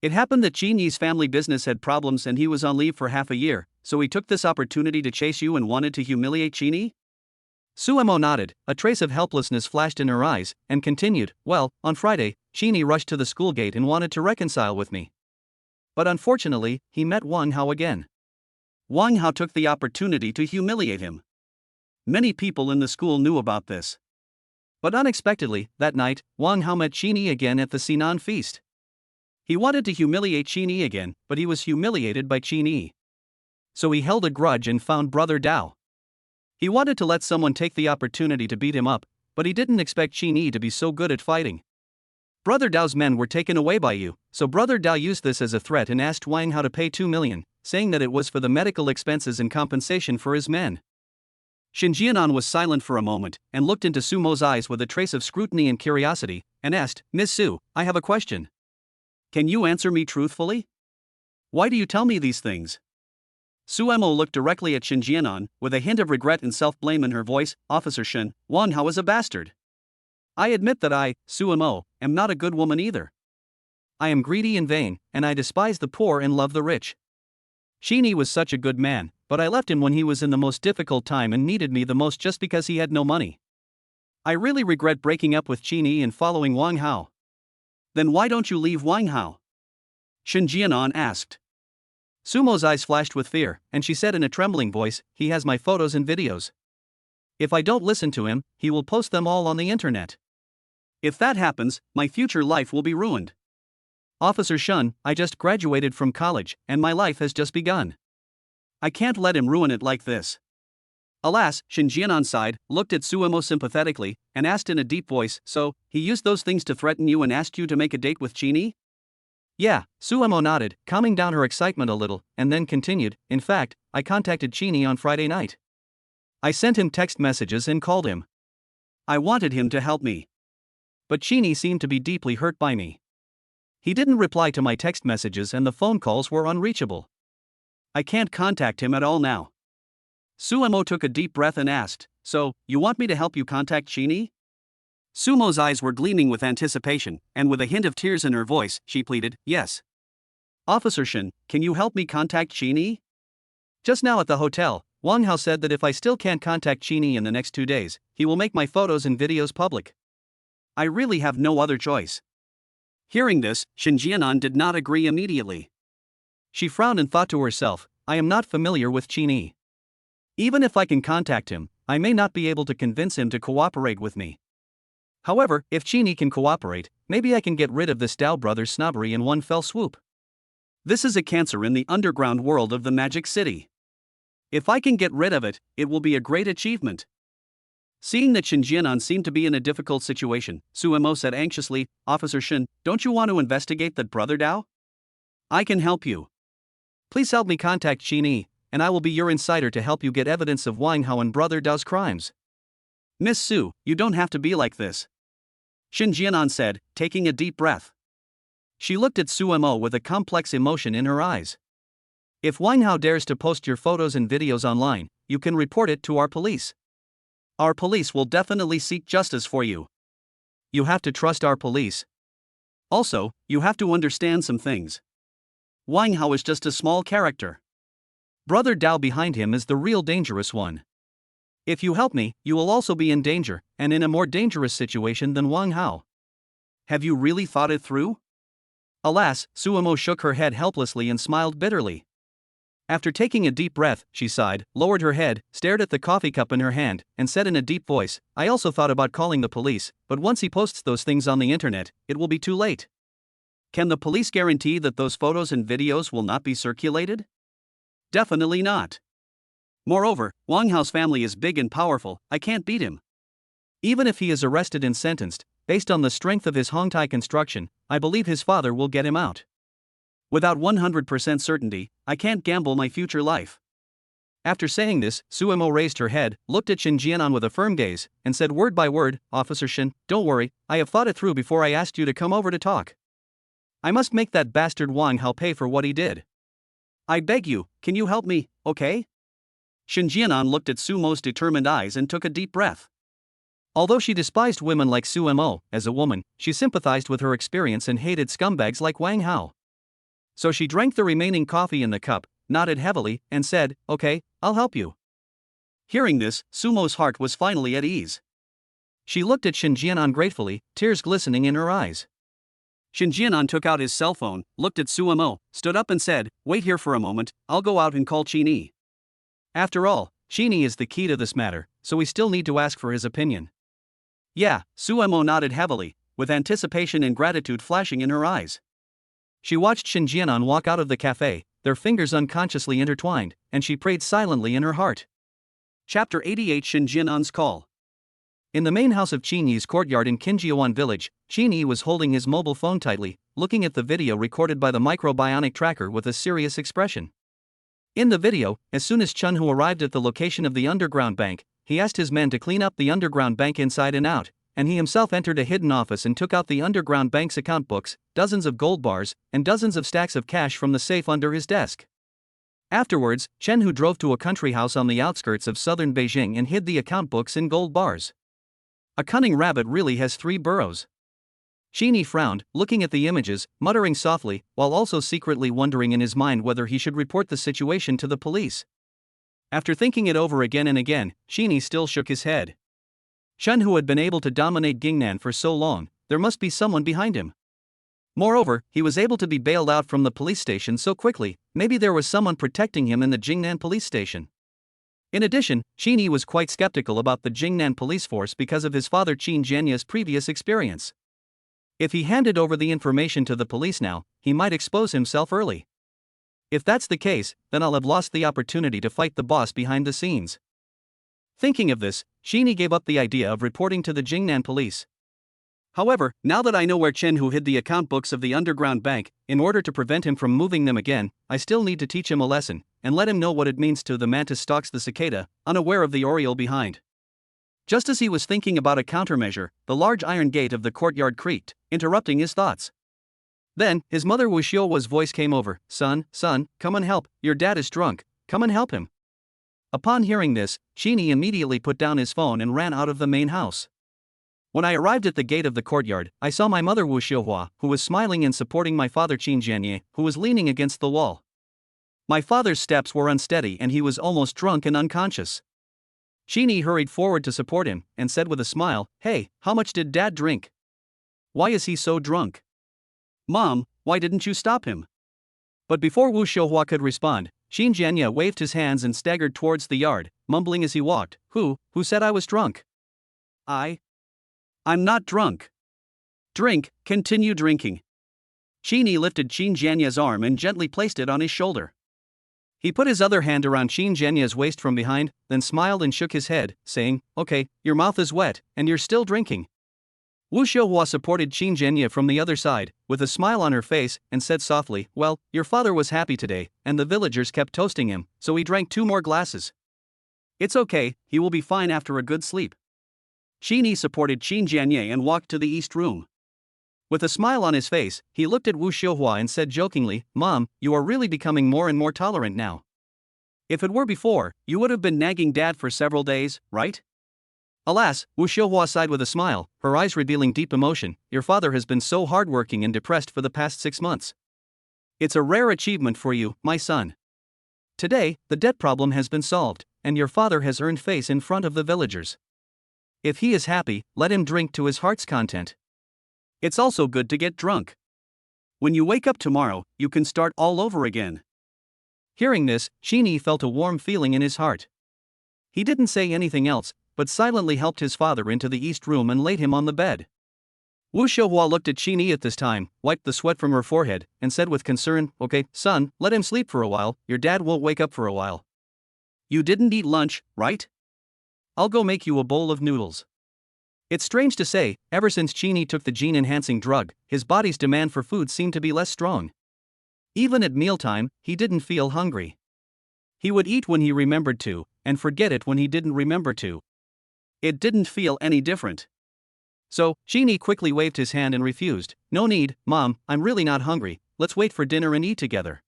Speaker 2: It happened that Qin Yi's family business had problems and he was on leave for half a year, so he took this opportunity to chase you and wanted to humiliate Qin Yi? Suemo nodded, a trace of helplessness flashed in her eyes, and continued, well, on Friday, Qin Yi rushed to the school gate and wanted to reconcile with me. But unfortunately, he met Wang Hao again. Wang Hao took the opportunity to humiliate him. Many people in the school knew about this. But unexpectedly, that night, Wang Hao met Qin Yi again at the Sinan feast. He wanted to humiliate Qin Yi again, but he was humiliated by Qin Yi. So he held a grudge and found Brother Dao. He wanted to let someone take the opportunity to beat him up, but he didn't expect Qin Yi to be so good at fighting. Brother Dao's men were taken away by you, so Brother Dao used this as a threat and asked Wang Hao to pay 2 million, saying that it was for the medical expenses and compensation for his men. Shin Jianan was silent for a moment, and looked into Sumo's eyes with a trace of scrutiny and curiosity, and asked, Miss Su, I have a question. Can you answer me truthfully? Why do you tell me these things? Suemo looked directly at Shin Jianan, with a hint of regret and self-blame in her voice, Officer Shin, Wang Hao is a bastard. I admit that I, Suemo, am not a good woman either. I am greedy and vain, and I despise the poor and love the rich. Qin Yi was such a good man, but I left him when he was in the most difficult time and needed me the most just because he had no money. I really regret breaking up with Qin Yi and following Wang Hao. Then why don't you leave Wang Hao? Shin Jianan asked. Sumo's eyes flashed with fear, and she said in a trembling voice, he has my photos and videos. If I don't listen to him, he will post them all on the internet. If that happens, my future life will be ruined.
Speaker 1: Officer Shun, I just graduated from college, and my life has just begun. I can't let him ruin it like this." Alas, Shin Jianan sighed, looked at Suemo sympathetically, and asked in a deep voice, "So, he used those things to threaten you and asked you to make a date with Chini?" "Yeah," Suemo nodded, calming down her excitement a little, and then continued, "In fact, I contacted Chini on Friday night. I sent him text messages and called him. I wanted him to help me. But Chini seemed to be deeply hurt by me. He didn't reply to my text messages and the phone calls were unreachable. I can't contact him at all now." Suemo took a deep breath and asked, "So, you want me to help you contact Chini?" Sumo's eyes were gleaming with anticipation, and with a hint of tears in her voice, she pleaded, "Yes. Officer Shin, can you help me contact Chini? Just now at the hotel, Wang Hao said that if I still can't contact Chini in the next 2 days, he will make my photos and videos public. I really have no other choice." Hearing this, Shin Jianan did not agree immediately. She frowned and thought to herself, "I am not familiar with Chini. Even if I can contact him, I may not be able to convince him to cooperate with me. However, if Chini can cooperate, maybe I can get rid of this Dao brothers' snobbery in one fell swoop. This is a cancer in the underground world of the Magic City. If I can get rid of it, it will be a great achievement." Seeing that Shin Jianan seemed to be in a difficult situation, Suemo said anxiously, "Officer Shin, don't you want to investigate that brother Dao? I can help you. Please help me contact Chini, and I will be your insider to help you get evidence of Wang Hao and brother Dao's crimes." "Miss Su, you don't have to be like this," Shin Jianan said, taking a deep breath. She looked at Suemo with a complex emotion in her eyes. "If Wang Hao dares to post your photos and videos online, you can report it to our police. Our police will definitely seek justice for you. You have to trust our police. Also, you have to understand some things. Wang Hao is just a small character. Brother Dao behind him is the real dangerous one. If you help me, you will also be in danger, and in a more dangerous situation than Wang Hao. Have you really thought it through?" Alas, Suemo shook her head helplessly and smiled bitterly. After taking a deep breath, she sighed, lowered her head, stared at the coffee cup in her hand, and said in a deep voice, "I also thought about calling the police, but once he posts those things on the internet, it will be too late. Can the police guarantee that those photos and videos will not be circulated? Definitely not. Moreover, Wang Hao's family is big and powerful, I can't beat him. Even if he is arrested and sentenced, based on the strength of his Hongtai construction, I believe his father will get him out. Without 100% certainty, I can't gamble my future life." After saying this, Suemo raised her head, looked at Shin Jianan with a firm gaze, and said word by word, "Officer Shin, don't worry, I have thought it through before I asked you to come over to talk. I must make that bastard Wang Hao pay for what he did. I beg you, can you help me, okay?" Shin Jianan looked at Sumo's determined eyes and took a deep breath. Although she despised women like Suemo, as a woman, she sympathized with her experience and hated scumbags like Wang Hao. So she drank the remaining coffee in the cup, nodded heavily, and said, "Okay, I'll help you." Hearing this, Sumo's heart was finally at ease. She looked at Shin Jianan gratefully, tears glistening in her eyes. Shin Jianan took out his cell phone, looked at Suemo, stood up and said, "Wait here for a moment, I'll go out and call Chini. After all, Chini is the key to this matter, so we still need to ask for his opinion." "Yeah," Suemo nodded heavily, with anticipation and gratitude flashing in her eyes. She watched Shin Jianan walk out of the cafe, their fingers unconsciously intertwined, and she prayed silently in her heart. Chapter 88 Shin Jianan's Call. In the main house of Qin Yi's courtyard in Qinjiawan village, Qin Yi was holding his mobile phone tightly, looking at the video recorded by the microbionic tracker with a serious expression. In the video, as soon as Chun Hu arrived at the location of the underground bank, he asked his men to clean up the underground bank inside and out, and he himself entered a hidden office and took out the underground bank's account books, dozens of gold bars, and dozens of stacks of cash from the safe under his desk. Afterwards, Chen Hu drove to a country house on the outskirts of southern Beijing and hid the account books in gold bars. A cunning rabbit really has 3 burrows. Qin Yi frowned, looking at the images, muttering softly, while also secretly wondering in his mind whether he should report the situation to the police. After thinking it over again and again, Qin Yi still shook his head. Chen Hu had been able to dominate Gingnan for so long, there must be someone behind him. Moreover, he was able to be bailed out from the police station so quickly, maybe there was someone protecting him in the Jingnan police station. In addition, Qin Yi was quite skeptical about the Jingnan police force because of his father Qin Jianya's previous experience. If he handed over the information to the police now,
Speaker 2: he might expose himself early. If that's the case, then I'll have lost the opportunity to fight the boss behind the scenes. Thinking of this, Sheeny gave up the idea of reporting to the Jingnan police. However, now that I know where Chen Hu hid the account books of the underground bank, in order to prevent him from moving them again, I still need to teach him a lesson, and let him know what it means to the mantis stalks the cicada, unaware of the oriole behind. Just as he was thinking about a countermeasure, the large iron gate of the courtyard creaked, interrupting his thoughts. Then, his mother Wu Xiuhua's voice came over. Son, come and help, your dad is drunk, come and help him. Upon hearing this, Sheeny immediately put down his phone and ran out of the main house. When I arrived at the gate of the courtyard, I saw my mother Wu Xiuhua, who was smiling and supporting my father Qin Jianye, who was leaning against the wall. My father's steps were unsteady and he was almost drunk and unconscious. Sheeny hurried forward to support him, and said with a smile, "Hey, how much did Dad drink? Why is he so drunk? Mom, why didn't you stop him?" But before Wu Xiuhua could respond, Qin Jianye waved his hands and staggered towards the yard, mumbling as he walked, Who said I was drunk? I'm not drunk. Drink, continue drinking." Sheeny lifted Qin Jianye's arm and gently placed it on his shoulder. He put his other hand around Qin Jianye's waist from behind, then smiled and shook his head, saying, "Okay, your mouth is wet, and you're still drinking." Wu Xiuhua supported Qin Jianye from the other side, with a smile on her face, and said softly, "Well, your father was happy today, and the villagers kept toasting him, so he drank 2 more glasses. It's okay, he will be fine after a good sleep." Sheeny supported Qin Jianye and walked to the east room. With a smile on his face, he looked at Wu Xiuhua and said jokingly, "Mom, you are really becoming more and more tolerant now. If it were before, you would have been nagging Dad for several days, right?" Alas, Wu Xiuhua sighed with a smile, her eyes revealing deep emotion. "Your father has been so hardworking and depressed for the past 6 months. It's a rare achievement for you, my son. Today, the debt problem has been solved, and your father has earned face in front of the villagers. If he is happy, let him drink to his heart's content. It's also good to get drunk. When you wake up tomorrow, you can start all over again." Hearing this, Sheeny felt a warm feeling in his heart. He didn't say anything else, but silently helped his father into the east room and laid him on the bed. Wu Xiuhua looked at Sheeny at this time, wiped the sweat from her forehead, and said with concern, "Okay, son, let him sleep for a while, your dad won't wake up for a while. You didn't eat lunch, right? I'll go make you a bowl of noodles." It's strange to say, ever since Sheeny took the gene-enhancing drug, his body's demand for food seemed to be less strong. Even at mealtime, he didn't feel hungry. He would eat when he remembered to, and forget it when he didn't remember to. It didn't feel any different. So, Sheeny quickly waved his hand and refused. "No need, Mom, I'm really not hungry, let's wait for dinner and eat together.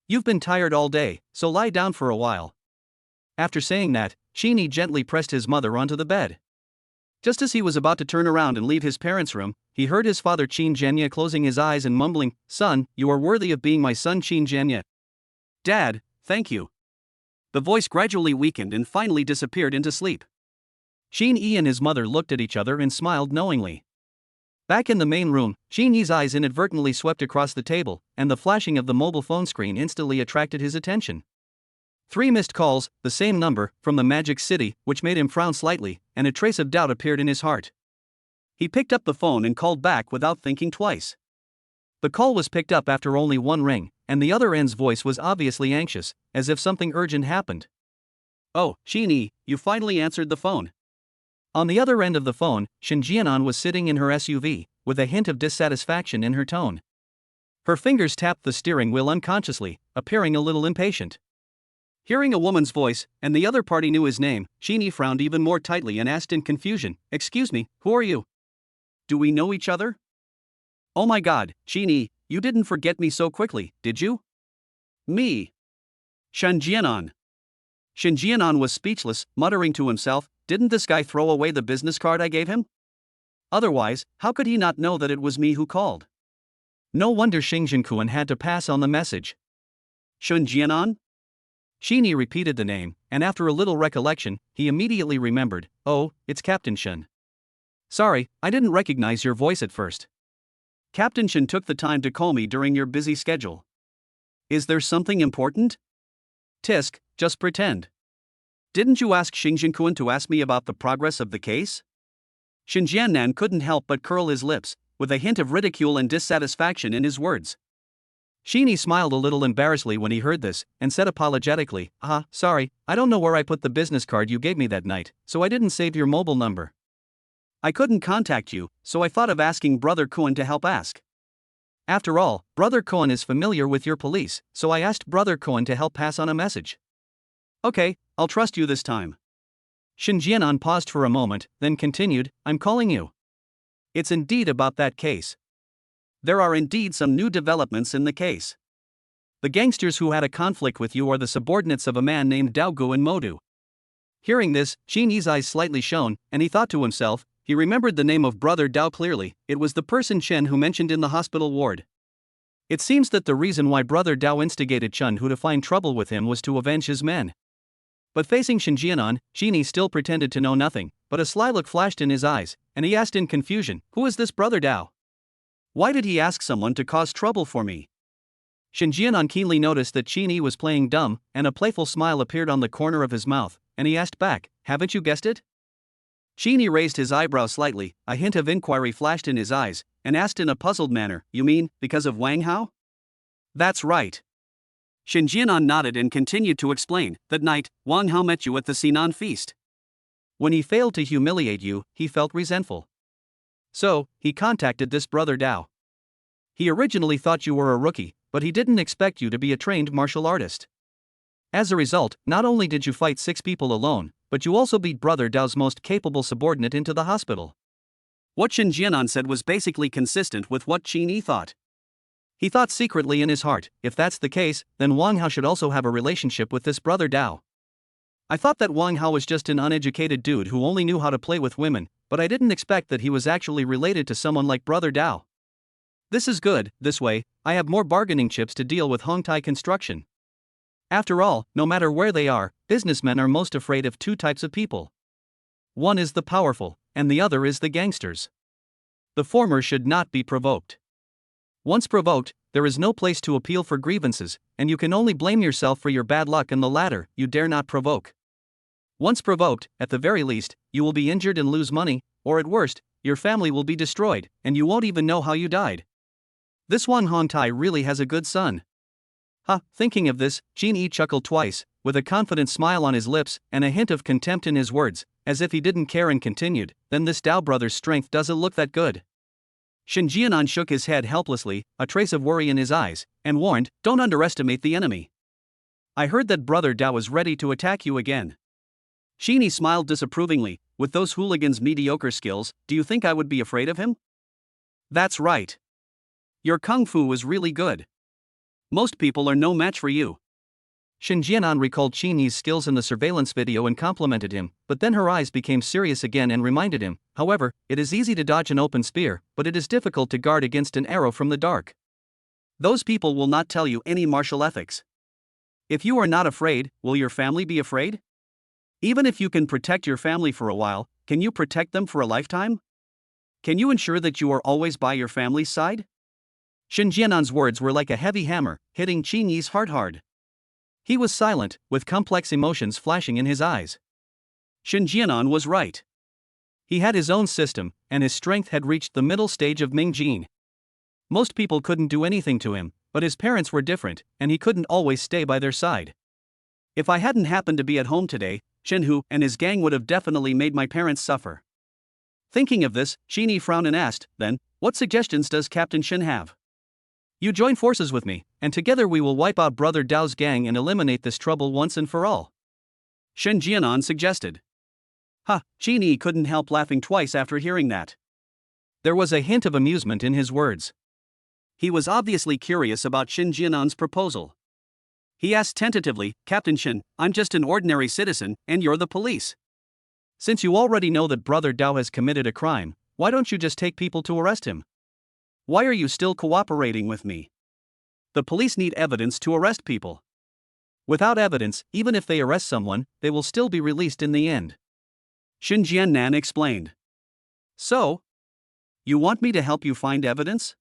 Speaker 2: You've been tired all day, so lie down for a while." After saying that, Sheeny gently pressed his mother onto the bed. Just as he was about to turn around and leave his parents' room, he heard his father Qin Jianye closing his eyes and mumbling, "Son, you are worthy of being my son Qin Jianye." "Dad, thank you." The voice gradually weakened and finally disappeared into sleep. Qin Yi and his mother looked at each other and smiled knowingly. Back in the main room, Qin Yi's eyes inadvertently swept across the table, and the flashing of the mobile phone screen instantly attracted his attention. 3 missed calls, the same number, from the Magic City, which made him frown slightly, and a trace of doubt appeared in his heart. He picked up the phone and called back without thinking twice. The call was picked up after only 1 ring, and the other end's voice was obviously anxious, as if something urgent happened. "Oh, Sheeny, you finally answered the phone." On the other end of the phone, Shen Jianan was sitting in her SUV, with a hint of dissatisfaction in her tone. Her fingers tapped the steering wheel unconsciously, appearing a little impatient. Hearing a woman's voice, and the other party knew his name, Sheeny frowned even more tightly and asked in confusion, "Excuse me, who are you? Do we know each other?" "Oh my god, Sheeny, you didn't forget me so quickly, did you?" "Me? Shen Jianan." Shen Jianan was speechless, muttering to himself, "Didn't this guy throw away the business card I gave him? Otherwise, how could he not know that it was me who called?" No wonder Xing Zhenkuan had to pass on the message. "Shen Jianan?" Sheeny repeated the name, and after a little recollection, he immediately remembered, "Oh, it's Captain Shen. Sorry, I didn't recognize your voice at first. Captain Shen took the time to call me during your busy schedule. Is there something important?" "Tisk, just pretend. Didn't you ask Xing Zhenkuan to ask me about the progress of the case?" Shen Jianan couldn't help but curl his lips, with a hint of ridicule and dissatisfaction in his words.
Speaker 1: Sheeny smiled a little embarrassedly when he heard this, and said apologetically, sorry, I don't know where I put the business card you gave me that night, so I didn't save your mobile number.
Speaker 2: I couldn't contact you, so I thought of asking Brother Cohen to help ask.
Speaker 1: After all, Brother Cohen is familiar with your police, so I asked Brother Cohen to help pass on a message.
Speaker 2: Okay, I'll trust you this time.
Speaker 1: Shin Jianan paused for a moment, then continued, I'm calling you.
Speaker 2: It's indeed about that case. There are indeed some new developments in the case.
Speaker 1: The gangsters who had a conflict with you are the subordinates of a man named Dao Gu and Modu. Hearing this, Chinese eyes slightly shone, and he thought to himself, he remembered the name of Brother Dao clearly, it was the person Chen who mentioned in the hospital ward. It seems that the reason why Brother Dao instigated Chen Hu to find trouble with him was to avenge his men. But facing Shin Jianan, Chinese still pretended to know nothing, but a sly look flashed in his eyes, and he asked in confusion, who is this Brother Dao?
Speaker 2: Why did he ask someone to cause trouble for me?
Speaker 1: Shin Jianan keenly noticed that Qin was playing dumb, and a playful smile appeared on the corner of his mouth, and he asked back, haven't you guessed it?
Speaker 2: Qin raised his eyebrows slightly, a hint of inquiry flashed in his eyes, and asked in a puzzled manner, you mean, because of Wang Hao?
Speaker 1: That's right.
Speaker 2: Shin Jianan nodded and continued to explain, that night, Wang Hao met you at the Sinan feast.
Speaker 1: When he failed to humiliate you, he felt resentful. So, he contacted this Brother Dao. He originally thought you were a rookie, but he didn't expect you to be a trained martial artist. As a result, not only did you fight 6 people alone, but you also beat Brother Dao's most capable subordinate into the hospital.
Speaker 2: What Shin Jianan said was basically consistent with what Qin thought.
Speaker 1: He thought secretly in his heart, if that's the case, then Wang Hao should also have a relationship with this Brother Dao. I thought that Wang Hao was just an uneducated dude who only knew how to play with women, but I didn't expect that he was actually related to someone like Brother Dao. This is good, this way, I have more bargaining chips to deal with Hongtai Construction. After all, no matter where they are, businessmen are most afraid of 2 types of people. One is the powerful, and the other is the gangsters. The former should not be provoked. Once provoked, there is no place to appeal for grievances, and you can only blame yourself for your bad luck, and the latter, you dare not provoke. Once provoked, at the very least, you will be injured and lose money, or at worst, your family will be destroyed, and you won't even know how you died. This Wang Hongtai really has a good son. Thinking of this, Qin chuckled twice, with a confident smile on his lips, and a hint of contempt in his words, as if he didn't care, and continued, then this Dao brother's strength doesn't look that good. Shin Jianan shook his head helplessly, a trace of worry in his eyes, and warned, don't underestimate the enemy. I heard that Brother Dao is ready to attack you again.
Speaker 2: Qin smiled disapprovingly, with those hooligans' mediocre skills, do you think I would be afraid of him?
Speaker 1: That's right.
Speaker 2: Your kung fu is really good. Most people are no match for you.
Speaker 1: Shin Jianan recalled Qin's skills in the surveillance video and complimented him, but then her eyes became serious again and reminded him, however, it is easy to dodge an open spear, but it is difficult to guard against an arrow from the dark.
Speaker 2: Those people will not tell you any martial ethics. If you are not afraid, will your family be afraid? Even if you can protect your family for a while, can you protect them for a lifetime? Can you ensure that you are always by your family's side?
Speaker 1: Shin Jianan's words were like a heavy hammer, hitting Qin's heart hard. He was silent, with complex emotions flashing in his eyes.
Speaker 2: Shin Jianan was right.
Speaker 1: He had his own system, and his strength had reached the middle stage of Mingjin. Most people couldn't do anything to him, but his parents were different, and he couldn't always stay by their side.
Speaker 2: If I hadn't happened to be at home today, Shen Hu and his gang would have definitely made my parents suffer. Thinking of this, Qin frowned and asked, then, what suggestions does Captain Shen have?
Speaker 1: You join forces with me, and together we will wipe out Brother Dao's gang and eliminate this trouble once and for all.
Speaker 2: Shen Jianan suggested. Qin couldn't help laughing twice after hearing that.
Speaker 1: There was a hint of amusement in his words.
Speaker 2: He was obviously curious about Shin Jianan's proposal. He asked tentatively, Captain Shen, I'm just an ordinary citizen, and you're the police.
Speaker 1: Since you already know that Brother Dao has committed a crime, why don't you just take people to arrest him?
Speaker 2: Why are you still cooperating with me? The police need evidence to arrest people.
Speaker 1: Without evidence, even if they arrest someone, they will still be released in the end.
Speaker 2: Shin Jianan explained. So? You want me to help you find evidence?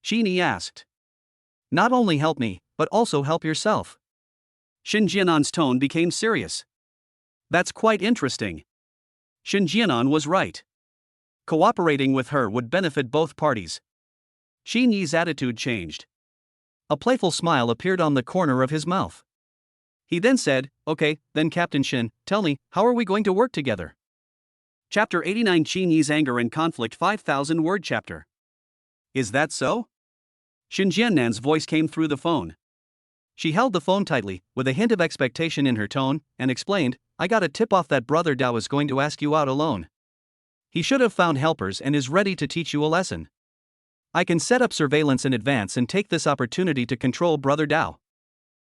Speaker 2: Qin asked.
Speaker 1: Not only help me, but also help yourself.
Speaker 2: Shin Jianan's tone became serious. That's quite interesting. Shin Jianan was right. Cooperating with her would benefit both parties. Qin's attitude changed.
Speaker 1: A playful smile appeared on the corner of his mouth. He then said, "Okay, then Captain Shin, tell me, how are we going to work together?"
Speaker 2: Chapter 89 Qin Yi's Anger and Conflict 5,000 word chapter. Is that so? Shin Jiannan's voice came through the phone.
Speaker 1: She held the phone tightly, with a hint of expectation in her tone, and explained, "I got a tip-off that Brother Dao is going to ask you out alone. He should have found helpers and is ready to teach you a lesson. I can set up surveillance in advance and take this opportunity to control Brother Dao.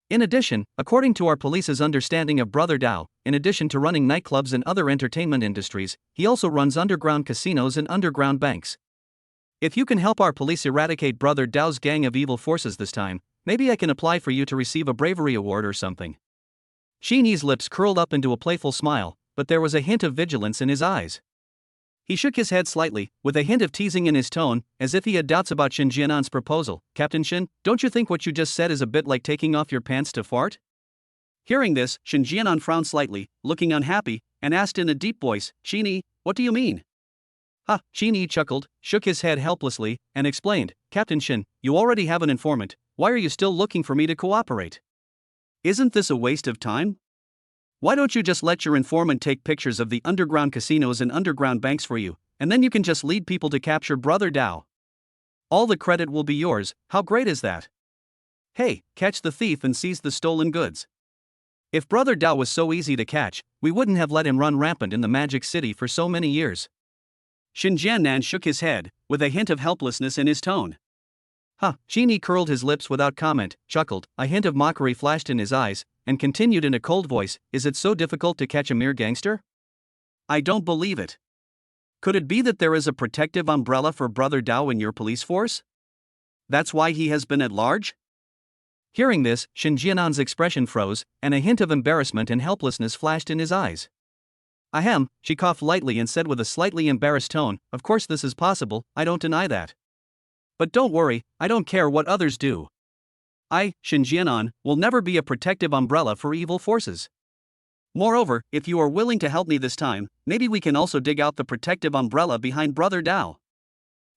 Speaker 1: In addition, according to our police's understanding of Brother Dao, in addition to running nightclubs and other entertainment industries, he also runs underground casinos and underground banks. If you can help our police eradicate Brother Dao's gang of evil forces this time, maybe I can apply for you to receive a bravery award or something." Qin Yi's lips curled up into a playful smile, but there was a hint of vigilance in his eyes. He shook his head slightly, with a hint of teasing in his tone, as if he had doubts about Shin Jiannan's proposal. "Captain Shin, don't you think what you just said is a bit like taking off your pants to fart?"
Speaker 2: Hearing this, Shin Jiannan frowned slightly, looking unhappy, and asked in a deep voice, "Qin Yi, what do you mean?"
Speaker 1: "Ha!" Qin Yi chuckled, shook his head helplessly, and explained, "Captain Shin, you already have an informant, why are you still looking for me to cooperate?
Speaker 2: Isn't this a waste of time? Why don't you just let your informant take pictures of the underground casinos and underground banks for you, and then you can just lead people to capture Brother Dao? All the credit will be yours. How great is that? Hey, catch the thief and seize the stolen goods." If Brother Dao was so easy to catch, we wouldn't have let him run rampant in the Magic City for so many years. Shin Jiannan shook his head, with a hint of helplessness in his tone.
Speaker 1: "Huh." Qin Yi curled his lips without comment, chuckled, a hint of mockery flashed in his eyes, and continued in a cold voice, "Is it so difficult to catch a mere gangster?
Speaker 2: I don't believe it. Could it be that there is a protective umbrella for Brother Dao in your police force? That's why he has been at large?"
Speaker 1: Hearing this, Shin Jiannan's expression froze, and a hint of embarrassment and helplessness flashed in his eyes. "Ahem," she coughed lightly and said with a slightly embarrassed tone, "Of course this is possible, I don't deny that. But don't worry, I don't care what others do. I, Shin Jiannan, will never be a protective umbrella for evil forces. Moreover, if you are willing to help me this time, maybe we can also dig out the protective umbrella behind Brother Dao."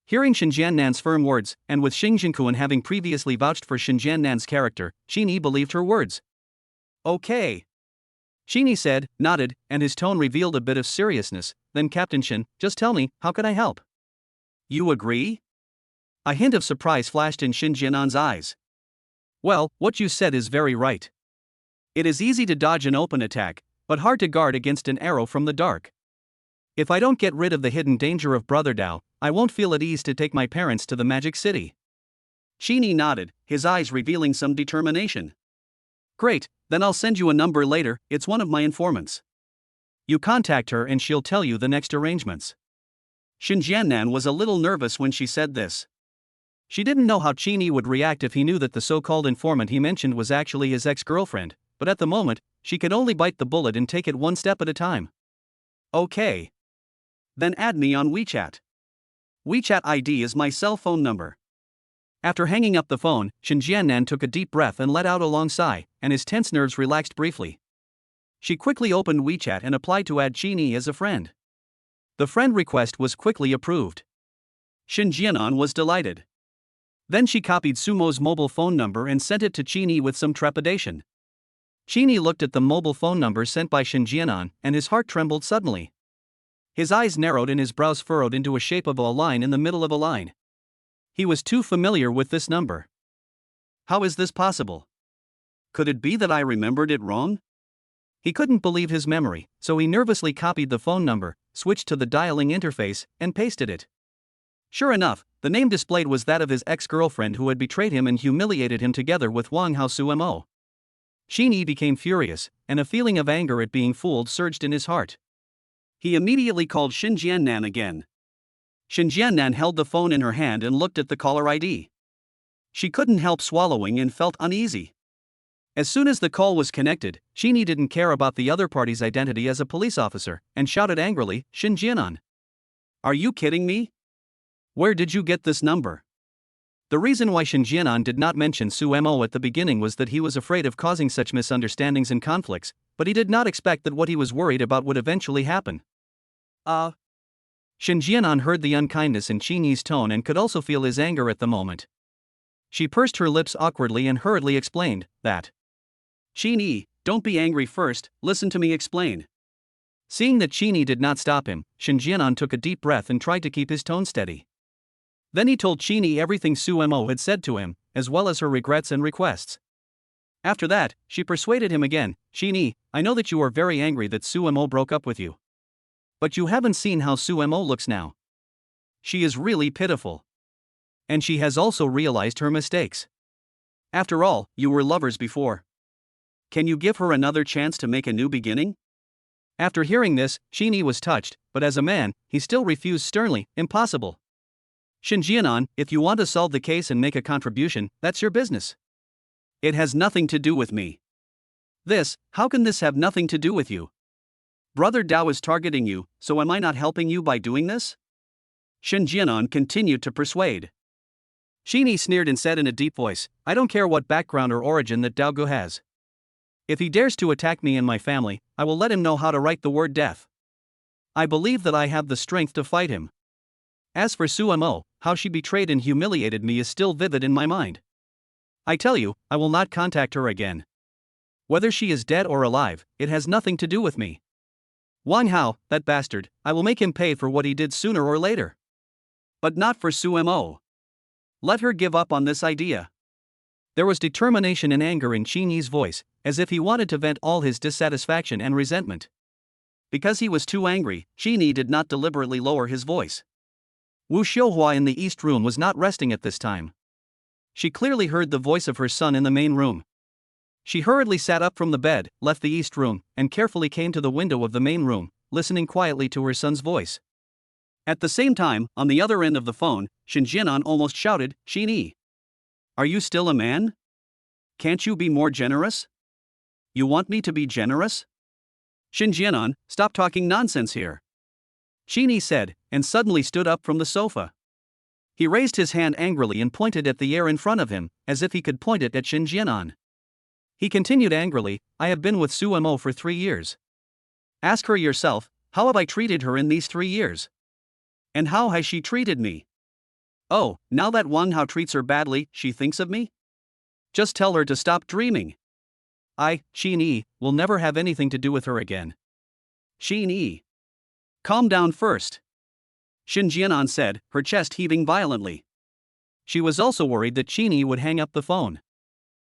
Speaker 1: Hearing Shin Jiannan's firm words, and with Xing Jinkuan having previously vouched for Shin Jiannan's character, Qin Yi believed her words. "Okay," Qin Yi said, nodded, and his tone revealed a bit of seriousness. "Then Captain Shin, just tell me, how can I help?"
Speaker 2: "You agree?"
Speaker 1: A hint of surprise flashed in Shin Jiannan's eyes. "Well, what you said is very right. It is easy to dodge an open attack, but hard to guard against an arrow from the dark. If I don't get rid of the hidden danger of Brother Dao, I won't feel at ease to take my parents to the Magic City."
Speaker 2: Qin Yi nodded, his eyes revealing some determination.
Speaker 1: "Great, then I'll send you a number later, it's one of my informants. You contact her and she'll tell you the next arrangements."
Speaker 2: Shin Jiannan was a little nervous when she said this.
Speaker 1: She didn't know how Qin Yi would react if he knew that the so-called informant he mentioned was actually his ex-girlfriend, but at the moment, she could only bite the bullet and take it one step at a time.
Speaker 2: "Okay. Then add me on WeChat. WeChat ID is my cell phone number."
Speaker 1: After hanging up the phone, Shin Jiannan took a deep breath and let out a long sigh, and his tense nerves relaxed briefly. She quickly opened WeChat and applied to add Qin Yi as a friend. The friend request was quickly approved.
Speaker 2: Shin Jiannan was delighted.
Speaker 1: Then she copied Sumo's mobile phone number and sent it to Qin Yi with some trepidation. Qin Yi looked at the mobile phone number sent by Shin Jiannan, and his heart trembled suddenly. His eyes narrowed and his brows furrowed into a shape of a line in the middle of a line. He was too familiar with this number. How is this possible?
Speaker 2: Could it be that I remembered it wrong?
Speaker 1: He couldn't believe his memory, so he nervously copied the phone number, switched to the dialing interface, and pasted it. Sure enough, the name displayed was that of his ex-girlfriend who had betrayed him and humiliated him together with Wang Haosumo. Qin Yi became furious, and a feeling of anger at being fooled surged in his heart.
Speaker 2: He immediately called Shin Jiannan again. Shin Jiannan held the phone in her hand and looked at the caller ID. She couldn't help swallowing and felt uneasy. As soon as the call was connected, Qin Yi didn't care about the other party's identity as a police officer, and shouted angrily, "Shin Jiannan! Are you kidding me? Where did you get this number?" The reason why Shin Jiannan did not mention Sumo at the beginning was that he was afraid of causing such misunderstandings and conflicts, but he did not expect that what he was worried about would eventually happen. Shin Jiannan heard the unkindness in Qin Yi's tone and could also feel his anger at the moment.
Speaker 1: She pursed her lips awkwardly and hurriedly explained that.
Speaker 2: Qin, don't be angry first, listen to me explain.
Speaker 1: Seeing that Qin did not stop him, Shen Jianan took a deep breath and tried to keep his tone steady. Then he told Qin everything Su Mo had said to him, as well as her regrets and requests. After that, she persuaded him again. Qin, I know that you are very angry that Su Mo broke up with you. But you haven't seen how Su Mo looks now. She is really pitiful. And she has also realized her mistakes. After all, you were lovers before. Can you give her another chance to make a new beginning? After hearing this, Qin was touched, but as a man, he still refused sternly. Impossible. Shen Jianan, if you want to solve the case and make a contribution, that's your business. It has nothing to do with me. How can this have nothing to do with you? Brother Dao is targeting you, so am I not helping you by doing this? Shen Jianan continued to persuade. Qin sneered and said in a deep voice, I don't care what background or origin that Dao Gu has. If he dares to attack me and my family, I will let him know how to write the word death. I believe that I have the strength to fight him. As for Su Mo, how she betrayed and humiliated me is still vivid in my mind. I tell you, I will not contact her again. Whether she is dead or alive, it has nothing to do with me. Wang Hao, that bastard, I will make him pay for what he did sooner or later. But not for Su Mo. Let her give up on this idea. There was determination and anger in Qin Yi's voice, as if he wanted to vent all his dissatisfaction and resentment. Because he was too angry, Qin Yi did not deliberately lower his voice. Wu Xiuhua in the east room was not resting at this time. She clearly heard the voice of her son in the main room. She hurriedly sat up from the bed, left the east room, and carefully came to the window of the main room, listening quietly to her son's voice. At the same time, on the other end of the phone, Shen Jianan almost shouted, Qin Yi. Are you still a man? Can't you be more generous? You want me to be generous? Shen Jianan, stop talking nonsense here. Qin Yi said, and suddenly stood up from the sofa. He raised his hand angrily and pointed at the air in front of him, as if he could point it at Shen Jianan. He continued angrily, I have been with Su Mo for 3 years. Ask her yourself, how have I treated her in these 3 years? And how has she treated me? Oh, now that Wang Hao treats her badly, she thinks of me? Just tell her to stop dreaming. I, Qin Yi, will never have anything to do with her again. Qin Yi. Calm down first. Shen Jianan said, her chest heaving violently. She was also worried that Qin Yi would hang up the phone.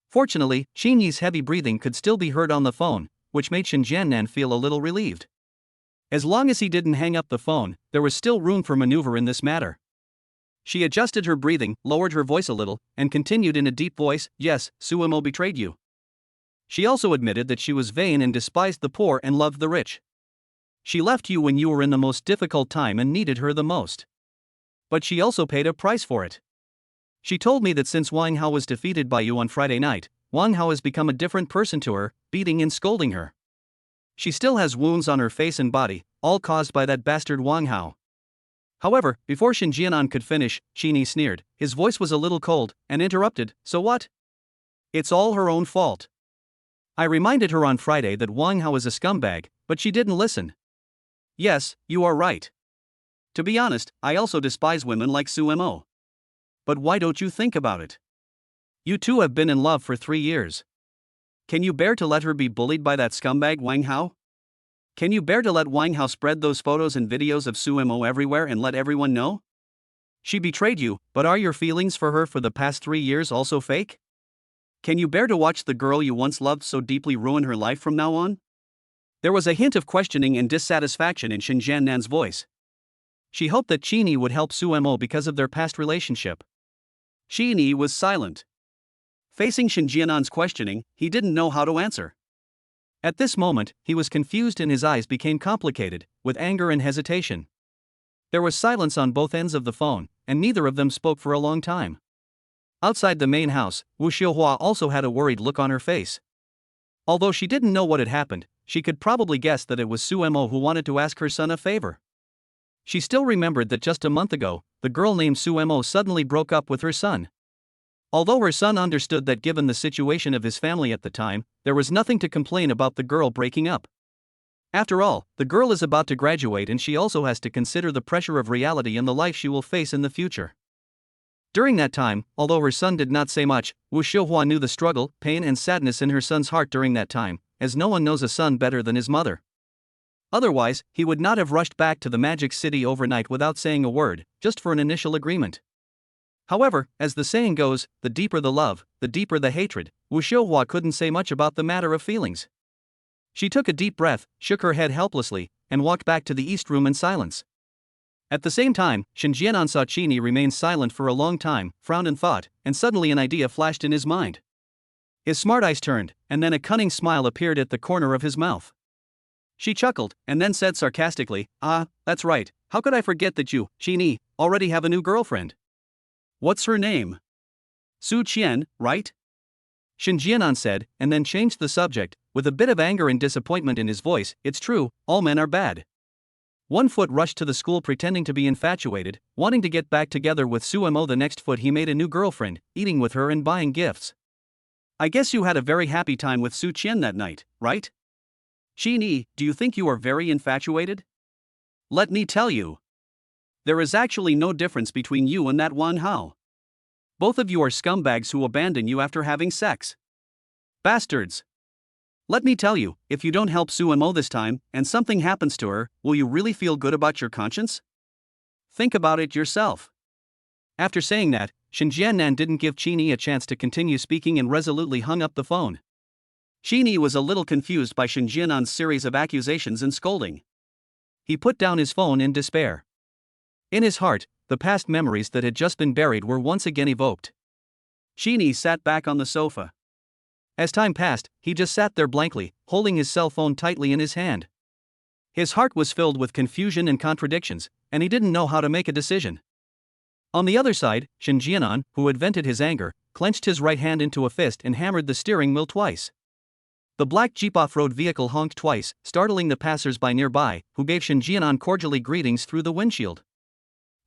Speaker 1: Fortunately, Qin Yi's heavy breathing could still be heard on the phone, which made Shen Jianan feel a little relieved. As long as he didn't hang up the phone, there was still room for maneuver in this matter. She adjusted her breathing, lowered her voice a little, and continued in a deep voice, yes, Su Mo betrayed you. She also admitted that she was vain and despised the poor and loved the rich. She left you when you were in the most difficult time and needed her the most. But she also paid a price for it. She told me that since Wang Hao was defeated by you on Friday night, Wang Hao has become a different person to her, beating and scolding her. She still has wounds on her face and body, all caused by that bastard Wang Hao. However, before Shen Jianan could finish, Qin Yi sneered, his voice was a little cold, and interrupted, so what? It's all her own fault. I reminded her on Friday that Wang Hao is a scumbag, but she didn't listen. Yes, you are right. To be honest, I also despise women like Su Mo. But why don't you think about it? You two have been in love for 3 years. Can you bear to let her be bullied by that scumbag Wang Hao? Can you bear to let Wang Hao spread those photos and videos of Su Mo everywhere and let everyone know? She betrayed you, but are your feelings for her for the past 3 years also fake? Can you bear to watch the girl you once loved so deeply ruin her life from now on? There was a hint of questioning and dissatisfaction in Shen Jianan's voice. She hoped that Qin Yi would help Su Mo because of their past relationship. Qin Yi was silent. Facing Shen Jianan's questioning, he didn't know how to answer. At this moment, he was confused and his eyes became complicated, with anger and hesitation. There was silence on both ends of the phone, and neither of them spoke for a long time. Outside the main house, Wu Xiuhua also had a worried look on her face. Although she didn't know what had happened, she could probably guess that it was Su Mo who wanted to ask her son a favor. She still remembered that just a month ago, the girl named Su Mo suddenly broke up with her son. Although her son understood that given the situation of his family at the time, there was nothing to complain about the girl breaking up. After all, the girl is about to graduate and she also has to consider the pressure of reality and the life she will face in the future. During that time, although her son did not say much, Wu Xiuhua knew the struggle, pain and sadness in her son's heart during that time, as no one knows a son better than his mother. Otherwise, he would not have rushed back to the Magic City overnight without saying a word, just for an initial agreement. However, as the saying goes, the deeper the love, the deeper the hatred. Wu Xiuhua couldn't say much about the matter of feelings. She took a deep breath, shook her head helplessly, and walked back to the east room in silence. At the same time, Shen Jianan saw Qini remain silent for a long time, frowned in thought, and suddenly an idea flashed in his mind. His smart eyes turned, and then a cunning smile appeared at the corner of his mouth. She chuckled, and then said sarcastically, "Ah, that's right, how could I forget that you, Qini, already have a new girlfriend? What's her name? Su Qian, right?" Shen Jianan said, and then changed the subject, with a bit of anger and disappointment in his voice. "It's true, all men are bad." One foot rushed to the school pretending to be infatuated, wanting to get back together with Su Mo. The next foot he made a new girlfriend, eating with her and buying gifts. "I guess you had a very happy time with Su Qian that night, right? Qini, do you think you are very infatuated? Let me tell you. There is actually no difference between you and that Wan Hao. Both of you are scumbags who abandon you after having sex. Bastards. Let me tell you, if you don't help Su Mo this time, and something happens to her, will you really feel good about your conscience? Think about it yourself." After saying that, Shen Jianan didn't give Qini a chance to continue speaking and resolutely hung up the phone. Qini was a little confused by Shen Jianan's series of accusations and scolding. He put down his phone in despair. In his heart, the past memories that had just been buried were once again evoked. Qini sat back on the sofa. As time passed, he just sat there blankly, holding his cell phone tightly in his hand. His heart was filled with confusion and contradictions, and he didn't know how to make a decision. On the other side, Shen Jianan, who had vented his anger, clenched his right hand into a fist and hammered the steering wheel twice. The black Jeep off-road vehicle honked twice, startling the passers-by nearby, who gave Shen Jianan cordially greetings through the windshield.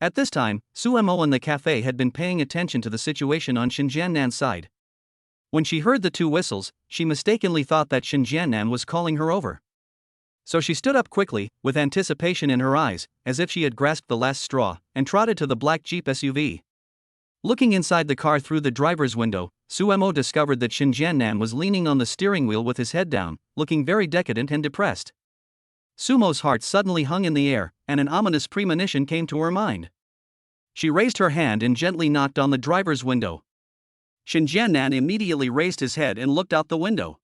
Speaker 1: At this time, Su Mo in the cafe had been paying attention to the situation on Shen Jianan's side. When she heard the two whistles, she mistakenly thought that Shen Jianan was calling her over. So she stood up quickly, with anticipation in her eyes, as if she had grasped the last straw, and trotted to the black Jeep SUV. Looking inside the car through the driver's window, Su Mo discovered that Shen Jianan was leaning on the steering wheel with his head down, looking very decadent and depressed. Su Mo's heart suddenly hung in the air, and an ominous premonition came to her mind. She raised her hand and gently knocked on the driver's window. Shen Jianan immediately raised his head and looked out the window.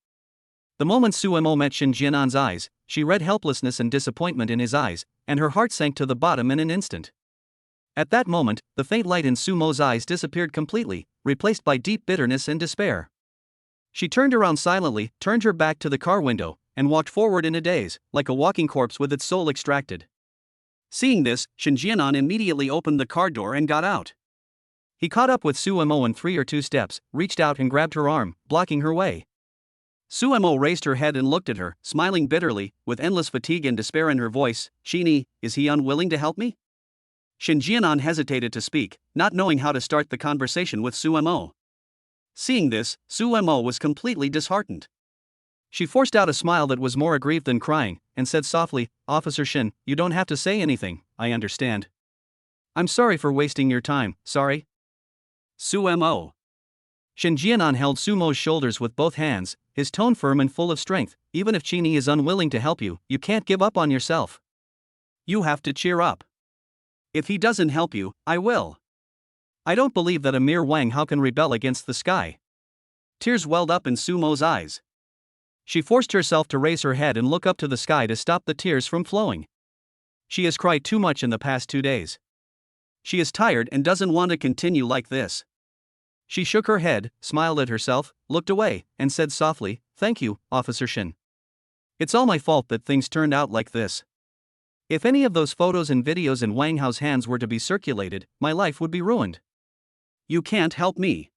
Speaker 1: The moment Su Mo met Shen Jianan's eyes, she read helplessness and disappointment in his eyes, and her heart sank to the bottom in an instant. At that moment, the faint light in Su Mo's eyes disappeared completely, replaced by deep bitterness and despair. She turned around silently, turned her back to the car window, and walked forward in a daze, like a walking corpse with its soul extracted. Seeing this, Shen Jianan immediately opened the car door and got out. He caught up with Su Mo in 3 or 2 steps, reached out and grabbed her arm, blocking her way. Su Mo raised her head and looked at her, smiling bitterly, with endless fatigue and despair in her voice. "Qini, is he unwilling to help me?" Shen Jianan hesitated to speak, not knowing how to start the conversation with Su Mo. Seeing this, Su Mo was completely disheartened. She forced out a smile that was more aggrieved than crying, and said softly, "Officer Shen, you don't have to say anything, I understand. I'm sorry for wasting your time, sorry." Su Mo. Shen Jianan held Su Mo's shoulders with both hands, his tone firm and full of strength. "Even if Qini is unwilling to help you, you can't give up on yourself. You have to cheer up. If he doesn't help you, I will. I don't believe that a mere Wang Hao can rebel against the sky." Tears welled up in Su Mo's eyes. She forced herself to raise her head and look up to the sky to stop the tears from flowing. She has cried too much in the past 2 days. She is tired and doesn't want to continue like this. She shook her head, smiled at herself, looked away, and said softly, "Thank you, Officer Shen. It's all my fault that things turned out like this. If any of those photos and videos in Wang Hao's hands were to be circulated, my life would be ruined. You can't help me.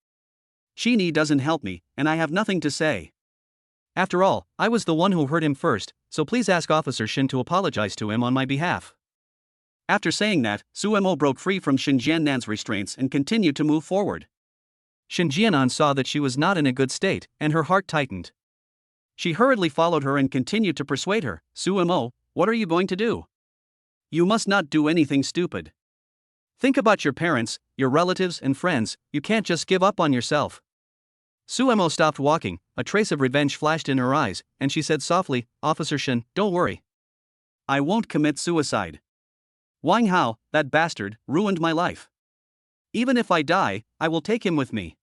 Speaker 1: Qini doesn't help me, and I have nothing to say. After all, I was the one who hurt him first, so please ask Officer Shen to apologize to him on my behalf." After saying that, Su Mo broke free from Shen Jianan's restraints and continued to move forward. Shen Jianan saw that she was not in a good state, and her heart tightened. She hurriedly followed her and continued to persuade her. "Su Mo, what are you going to do? You must not do anything stupid. Think about your parents, your relatives, and friends, you can't just give up on yourself. Suemo stopped walking, a trace of revenge flashed in her eyes, and she said softly, Officer Shin, don't worry. I won't commit suicide. Wang Hao, that bastard, ruined my life. Even if I die, I will take him with me.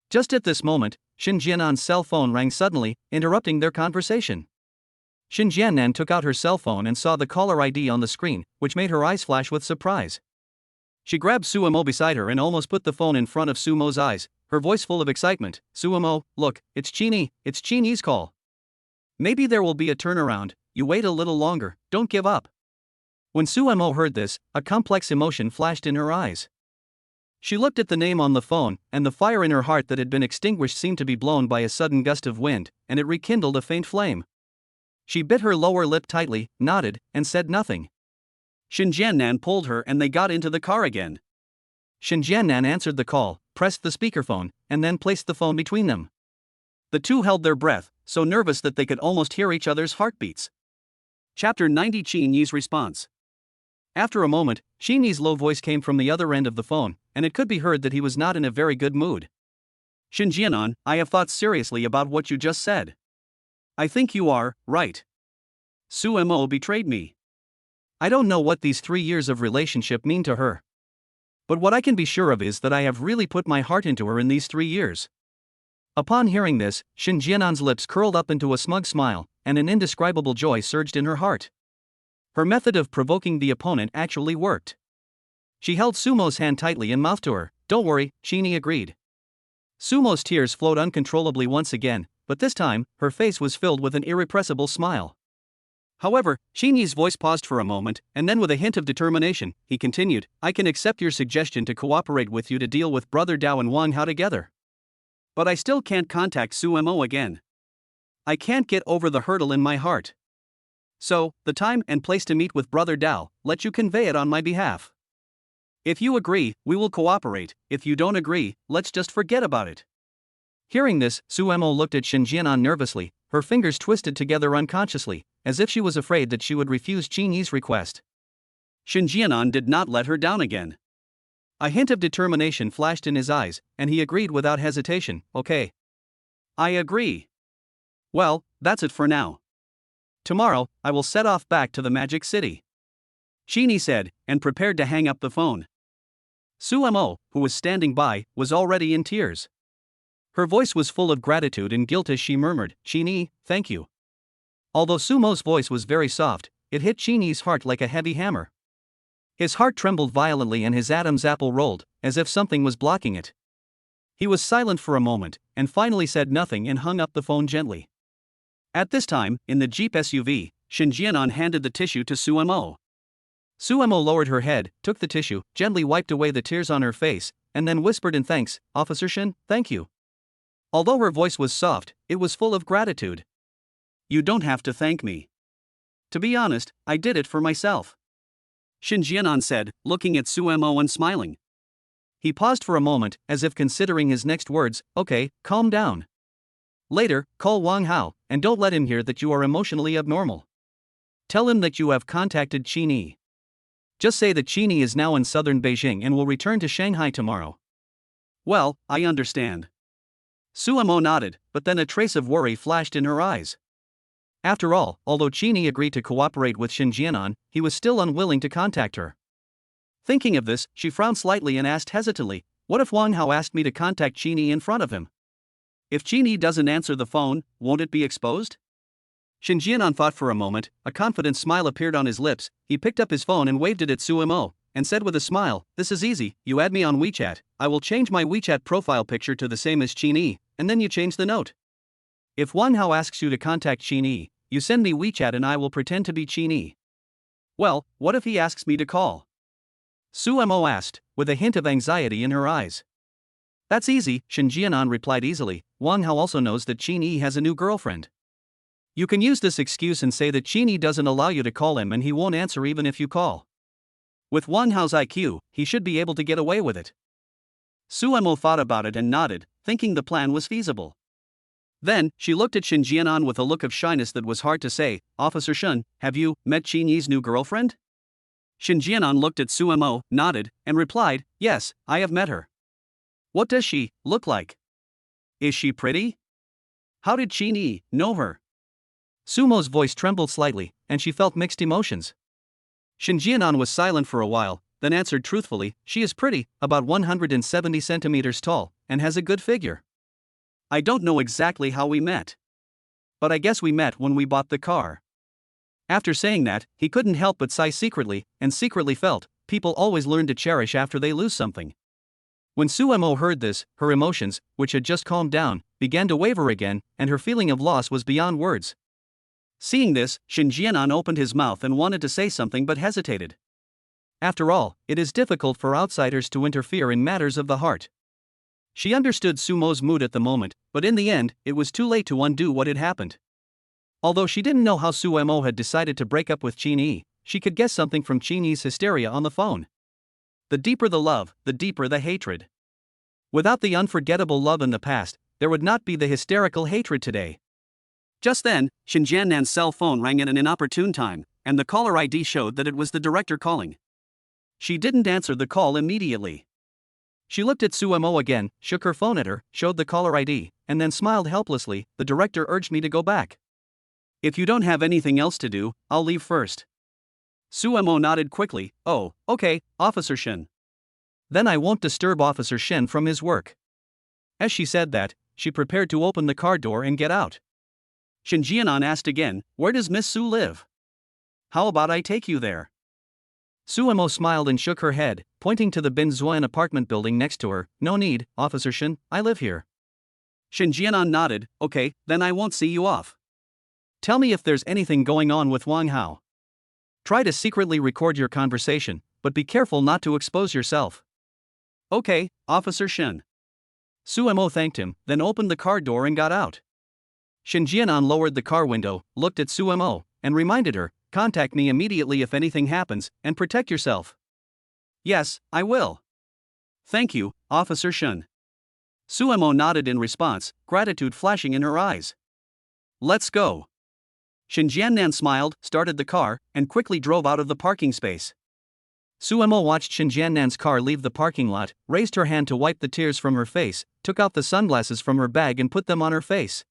Speaker 1: Just at this moment, Shin Jianan's cell phone rang suddenly, interrupting their conversation. Shin Jianan took out her cell phone and saw the caller ID on the screen, which made her eyes flash with surprise. She grabbed Suemo beside her and almost put the phone in front of Sumo's eyes, her voice full of excitement. Suemo, look, it's Qingyi's call. Maybe there will be a turnaround, you wait a little longer, don't give up. When Suemo heard this, a complex emotion flashed in her eyes. She looked at the name on the phone, and the fire in her heart that had been extinguished seemed to be blown by a sudden gust of wind, and it rekindled a faint flame. She bit her lower lip tightly, nodded, and said nothing. Shin Jianan pulled her and they got into the car again. Shin Jianan answered the call, pressed the speakerphone, and then placed the phone between them. The two held their breath, so nervous that they could almost hear each other's heartbeats. Chapter 90 Qingyi's response. After a moment, Qingyi's low voice came from the other end of the phone, and it could be heard that he was not in a very good mood. Shin Jianan, I have thought seriously about what you just said. I think you are right. Suemo betrayed me. I don't know what these 3 years of relationship mean to her. But what I can be sure of is that I have really put my heart into her in these 3 years. Upon hearing this, Shin Jianan's lips curled up into a smug smile, and an indescribable joy surged in her heart. Her method of provoking the opponent actually worked. She held Sumo's hand tightly and mouthed to her, don't worry, Qingyi agreed. Sumo's tears flowed uncontrollably once again, but this time, her face was filled with an irrepressible smile. However, Qingyi's voice paused for a moment, and then with a hint of determination, he continued, I can accept your suggestion to cooperate with you to deal with Brother Dao and Wang Hao together. But I still can't contact Suemo again. I can't get over the hurdle in my heart. So, the time and place to meet with Brother Dao, let you convey it on my behalf. If you agree, we will cooperate, if you don't agree, let's just forget about it. Hearing this, Suemo looked at Shin Jianan nervously, her fingers twisted together unconsciously, as if she was afraid that she would refuse Qingyi's request. Shin Jianan did not let her down again. A hint of determination flashed in his eyes, and he agreed without hesitation, okay. I agree. Well, that's it for now. Tomorrow, I will set off back to the Magic City. Qingyi said, and prepared to hang up the phone. Suemo, who was standing by, was already in tears. Her voice was full of gratitude and guilt as she murmured, Qingyi, thank you. Although Sumo's voice was very soft, it hit Qingyi's heart like a heavy hammer. His heart trembled violently and his Adam's apple rolled, as if something was blocking it. He was silent for a moment, and finally said nothing and hung up the phone gently. At this time, in the Jeep SUV, Shin Jianan handed the tissue to Suemo. Suemo lowered her head, took the tissue, gently wiped away the tears on her face, and then whispered in thanks, Officer Shin, thank you. Although her voice was soft, it was full of gratitude. You don't have to thank me. To be honest, I did it for myself. Shin Jianan said, looking at Suemo and smiling. He paused for a moment, as if considering his next words, okay, calm down. Later, call Wang Hao, and don't let him hear that you are emotionally abnormal. Tell him that you have contacted Qingyi. Just say that Qingyi is now in southern Beijing and will return to Shanghai tomorrow. Well, I understand. Suemo nodded, but then a trace of worry flashed in her eyes. After all, although Qingyi agreed to cooperate with Shin Jianan, he was still unwilling to contact her. Thinking of this, she frowned slightly and asked hesitantly, what if Wang Hao asked me to contact Qingyi in front of him? If Qingyi doesn't answer the phone, won't it be exposed? Shin Jianan thought for a moment, a confident smile appeared on his lips, he picked up his phone and waved it at Suemo, and said with a smile, this is easy, you add me on WeChat, I will change my WeChat profile picture to the same as Qingyi, and then you change the note. If Wang Hao asks you to contact Qingyi, you send me WeChat and I will pretend to be Qingyi. Well, what if he asks me to call? Suemo asked, with a hint of anxiety in her eyes. That's easy, Shin Jianan replied easily, Wang Hao also knows that Qingyi has a new girlfriend. You can use this excuse and say that Qingyi doesn't allow you to call him and he won't answer even if you call. With Wang Hao's IQ, he should be able to get away with it. Suemo thought about it and nodded, thinking the plan was feasible. Then, she looked at Shin Jianan with a look of shyness that was hard to say, Officer Shin, have you met Qingyi's new girlfriend?
Speaker 2: Shin Jianan looked at Sumo, nodded, and replied, "Yes, I have met her." "What does she look like? Is she pretty? How did Qin Yi know her?"
Speaker 1: Sumo's voice trembled slightly, and she felt mixed emotions. Shin Jianan was silent for a while, then answered truthfully, "She is pretty, about 170 centimeters tall, and has a good figure."
Speaker 2: "I don't know exactly how we met. But I guess we met when we bought the car."
Speaker 1: After saying that, he couldn't help but sigh secretly, and secretly felt, people always learn to cherish after they lose something. When Sumo heard this, her emotions, which had just calmed down, began to waver again, and her feeling of loss was beyond words.
Speaker 2: Seeing this, Shin Jianan opened his mouth and wanted to say something but hesitated.
Speaker 1: After all, it is difficult for outsiders to interfere in matters of the heart. She understood Sumo's mood at the moment, but in the end, it was too late to undo what had happened. Although she didn't know how Sumo had decided to break up with Qin Yi, she could guess something from Qin Yi's hysteria on the phone. The deeper the love, the deeper the hatred. Without the unforgettable love in the past, there would not be the hysterical hatred today.
Speaker 2: Just then, Shin Jianan's cell phone rang at an inopportune time, and the caller ID showed that it was the director calling. She didn't answer the call immediately.
Speaker 1: She looked at Sumo again, shook her phone at her, showed the caller ID, and then smiled helplessly. "The director urged me to go back."
Speaker 2: "If you don't have anything else to do, I'll leave first." Sumo nodded quickly. "Oh, okay, Officer Shin."
Speaker 1: "Then I won't disturb Officer Shin from his work." As she said that, she prepared to open the car door and get out.
Speaker 2: Shin Jianan asked again, "Where does Miss Su live? How about I take you there?"
Speaker 1: Sumo smiled and shook her head, pointing to the Bin Zuan apartment building next to her. "No need, Officer Shin, I live here."
Speaker 2: Shin Jianan nodded. "Okay, then I won't see you off.
Speaker 1: Tell me if there's anything going on with Wang Hao. Try to secretly record your conversation, but be careful not to expose yourself."
Speaker 2: "Okay, Officer Shin."
Speaker 1: Sumo thanked him, then opened the car door and got out. Shin Jianan lowered the car window, looked at Sumo, and reminded her, "Contact me immediately if anything happens, and protect yourself."
Speaker 2: "Yes, I will. Thank you, Officer Shin." Sumo nodded in response, gratitude flashing in her eyes. "Let's go." Shin Jianan smiled, started the car, and quickly drove out of the parking space.
Speaker 1: Sumo watched Shin Jianan's car leave the parking lot, raised her hand to wipe the tears from her face, took out the sunglasses from her bag and put them on her face.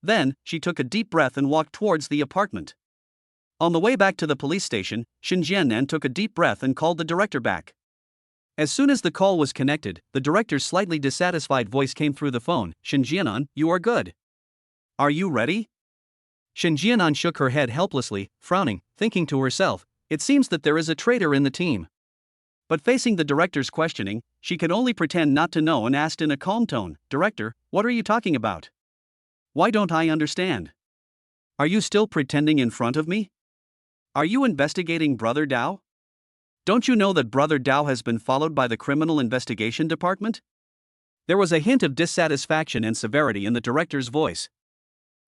Speaker 2: Then, she took a deep breath and walked towards the apartment. On the way back to the police station, Shin Jianan took a deep breath and called the director back. As soon as the call was connected, the director's slightly dissatisfied voice came through the phone. "Shin Jianan, you are good. Are you ready?"
Speaker 1: Shin Jianan shook her head helplessly, frowning, thinking to herself, "It seems that there is a traitor in the team."
Speaker 2: But facing the director's questioning, she could only pretend not to know and asked in a calm tone, "Director, what are you talking about? Why don't I understand? Are you still pretending in front of me? Are you investigating Brother Dao? Don't you know that Brother Dao has been followed by the Criminal Investigation Department?" There was a hint of dissatisfaction and severity in the director's voice.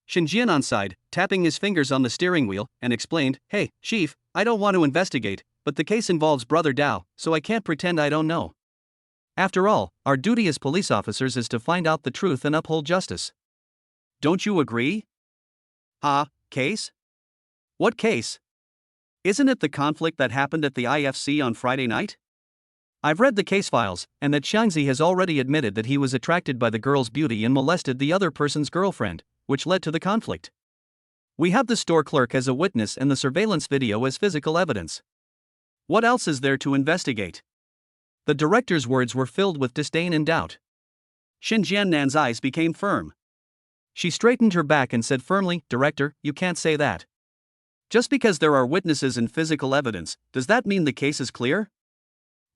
Speaker 1: Shin Jianan sighed, tapping his fingers on the steering wheel, and explained, "Hey, Chief, I don't want to investigate, but the case involves Brother Dao, so I can't pretend I don't know. After all, our duty as police officers is to find out the truth and uphold justice."
Speaker 2: "Don't you agree?" Case? What case? Isn't it the conflict that happened at the IFC on Friday night?"
Speaker 1: "I've read the case files, and that Xiangzi has already admitted that he was attracted by the girl's beauty and molested the other person's girlfriend, which led to the conflict. We have the store clerk as a witness and the surveillance video as physical evidence.
Speaker 2: What else is there to investigate?"
Speaker 1: The director's words were filled with disdain and doubt.
Speaker 2: Shin Jianan's eyes became firm.
Speaker 1: She straightened her back and said firmly, "Director, you can't say that.
Speaker 2: Just because there are witnesses and physical evidence, does that mean the case is clear?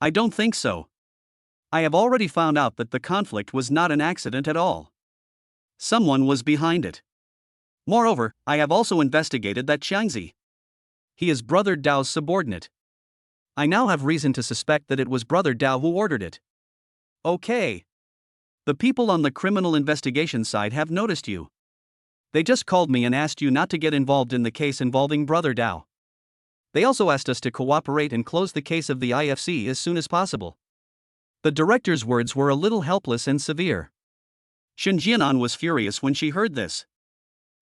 Speaker 2: I don't think so. I have already found out that the conflict was not an accident at all. Someone was behind it. Moreover, I have also investigated that Xiangzi.
Speaker 1: He is Brother Dao's subordinate. I now have reason to suspect that it was Brother Dao who ordered it."
Speaker 2: "Okay. The people on the criminal investigation side have noticed you.
Speaker 1: They just called me and asked you not to get involved in the case involving Brother Dao. They also asked us to cooperate and close the case of the IFC as soon as possible." The director's words were a little helpless and severe.
Speaker 2: Shin Jianan was furious when she heard this.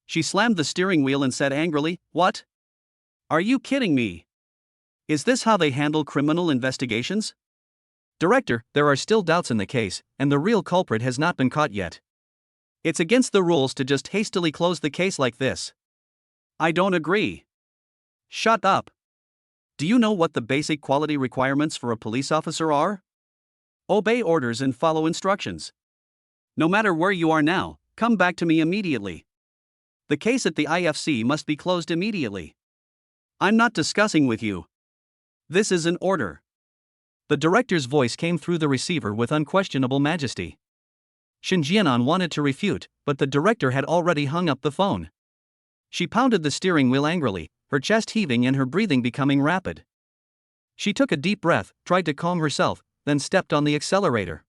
Speaker 2: She slammed the steering wheel and said angrily, "What? Are you kidding me? Is this how they handle criminal investigations?
Speaker 1: Director, there are still doubts in the case, and the real culprit has not been caught yet.
Speaker 2: It's against the rules to just hastily close the case like this. I don't agree. Shut up. Do you know what the basic quality requirements for a police officer are? Obey orders and follow instructions. No matter where you are now, come back to me immediately. The case at the IFC must be closed immediately. I'm not discussing with you. This is an order.
Speaker 1: The director's voice came through the receiver with unquestionable majesty. Shin Jianan wanted to refute, but the director had already hung up the phone. She pounded the steering wheel angrily, her chest heaving and her breathing becoming rapid. She took a deep breath, tried to calm herself, then stepped on the accelerator.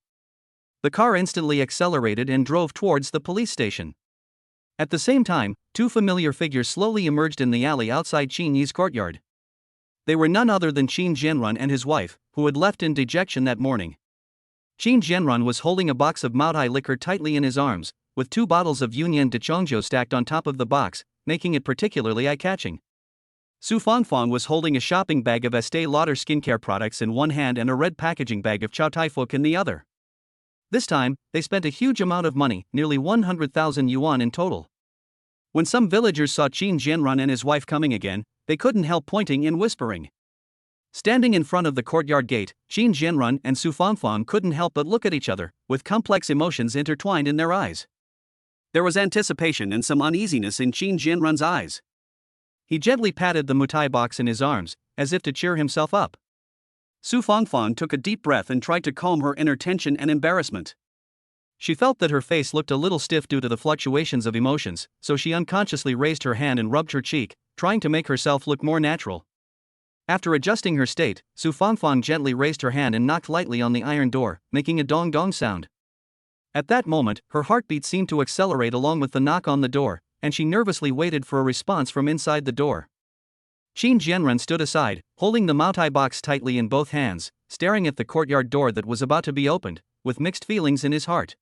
Speaker 1: The car instantly accelerated and drove towards the police station. At the same time, two familiar figures slowly emerged in the alley outside Qin Yi's courtyard. They were none other than Qin Jianrun and his wife, who had left in dejection that morning. Qin Jianrun was holding a box of Maotai liquor tightly in his arms, with 2 bottles of Yunyan de Chongzhou stacked on top of the box, making it particularly eye-catching. Su Fangfang was holding a shopping bag of Estee Lauder skincare products in one hand and a red packaging bag of Chow Tai Fook in the other. This time, they spent a huge amount of money, nearly 100,000 yuan in total. When some villagers saw Qin Jianrun and his wife coming again, they couldn't help pointing and whispering. Standing in front of the courtyard gate, Qin Jianrun and Su Fangfang couldn't help but look at each other, with complex emotions intertwined in their eyes. There was anticipation and some uneasiness in Qin Jianrun's eyes. He gently patted the mutai box in his arms, as if to cheer himself up. Su Fangfang took a deep breath and tried to calm her inner tension and embarrassment. She felt that her face looked a little stiff due to the fluctuations of emotions, so she unconsciously raised her hand and rubbed her cheek, trying to make herself look more natural. After adjusting her state, Su Fangfang gently raised her hand and knocked lightly on the iron door, making a dong-dong sound. At that moment, her heartbeat seemed to accelerate along with the knock on the door, and she nervously waited for a response from inside the door. Qin Jianrun stood aside, holding the Maotai box tightly in both hands, staring at the courtyard door that was about to be opened, with mixed feelings in his heart.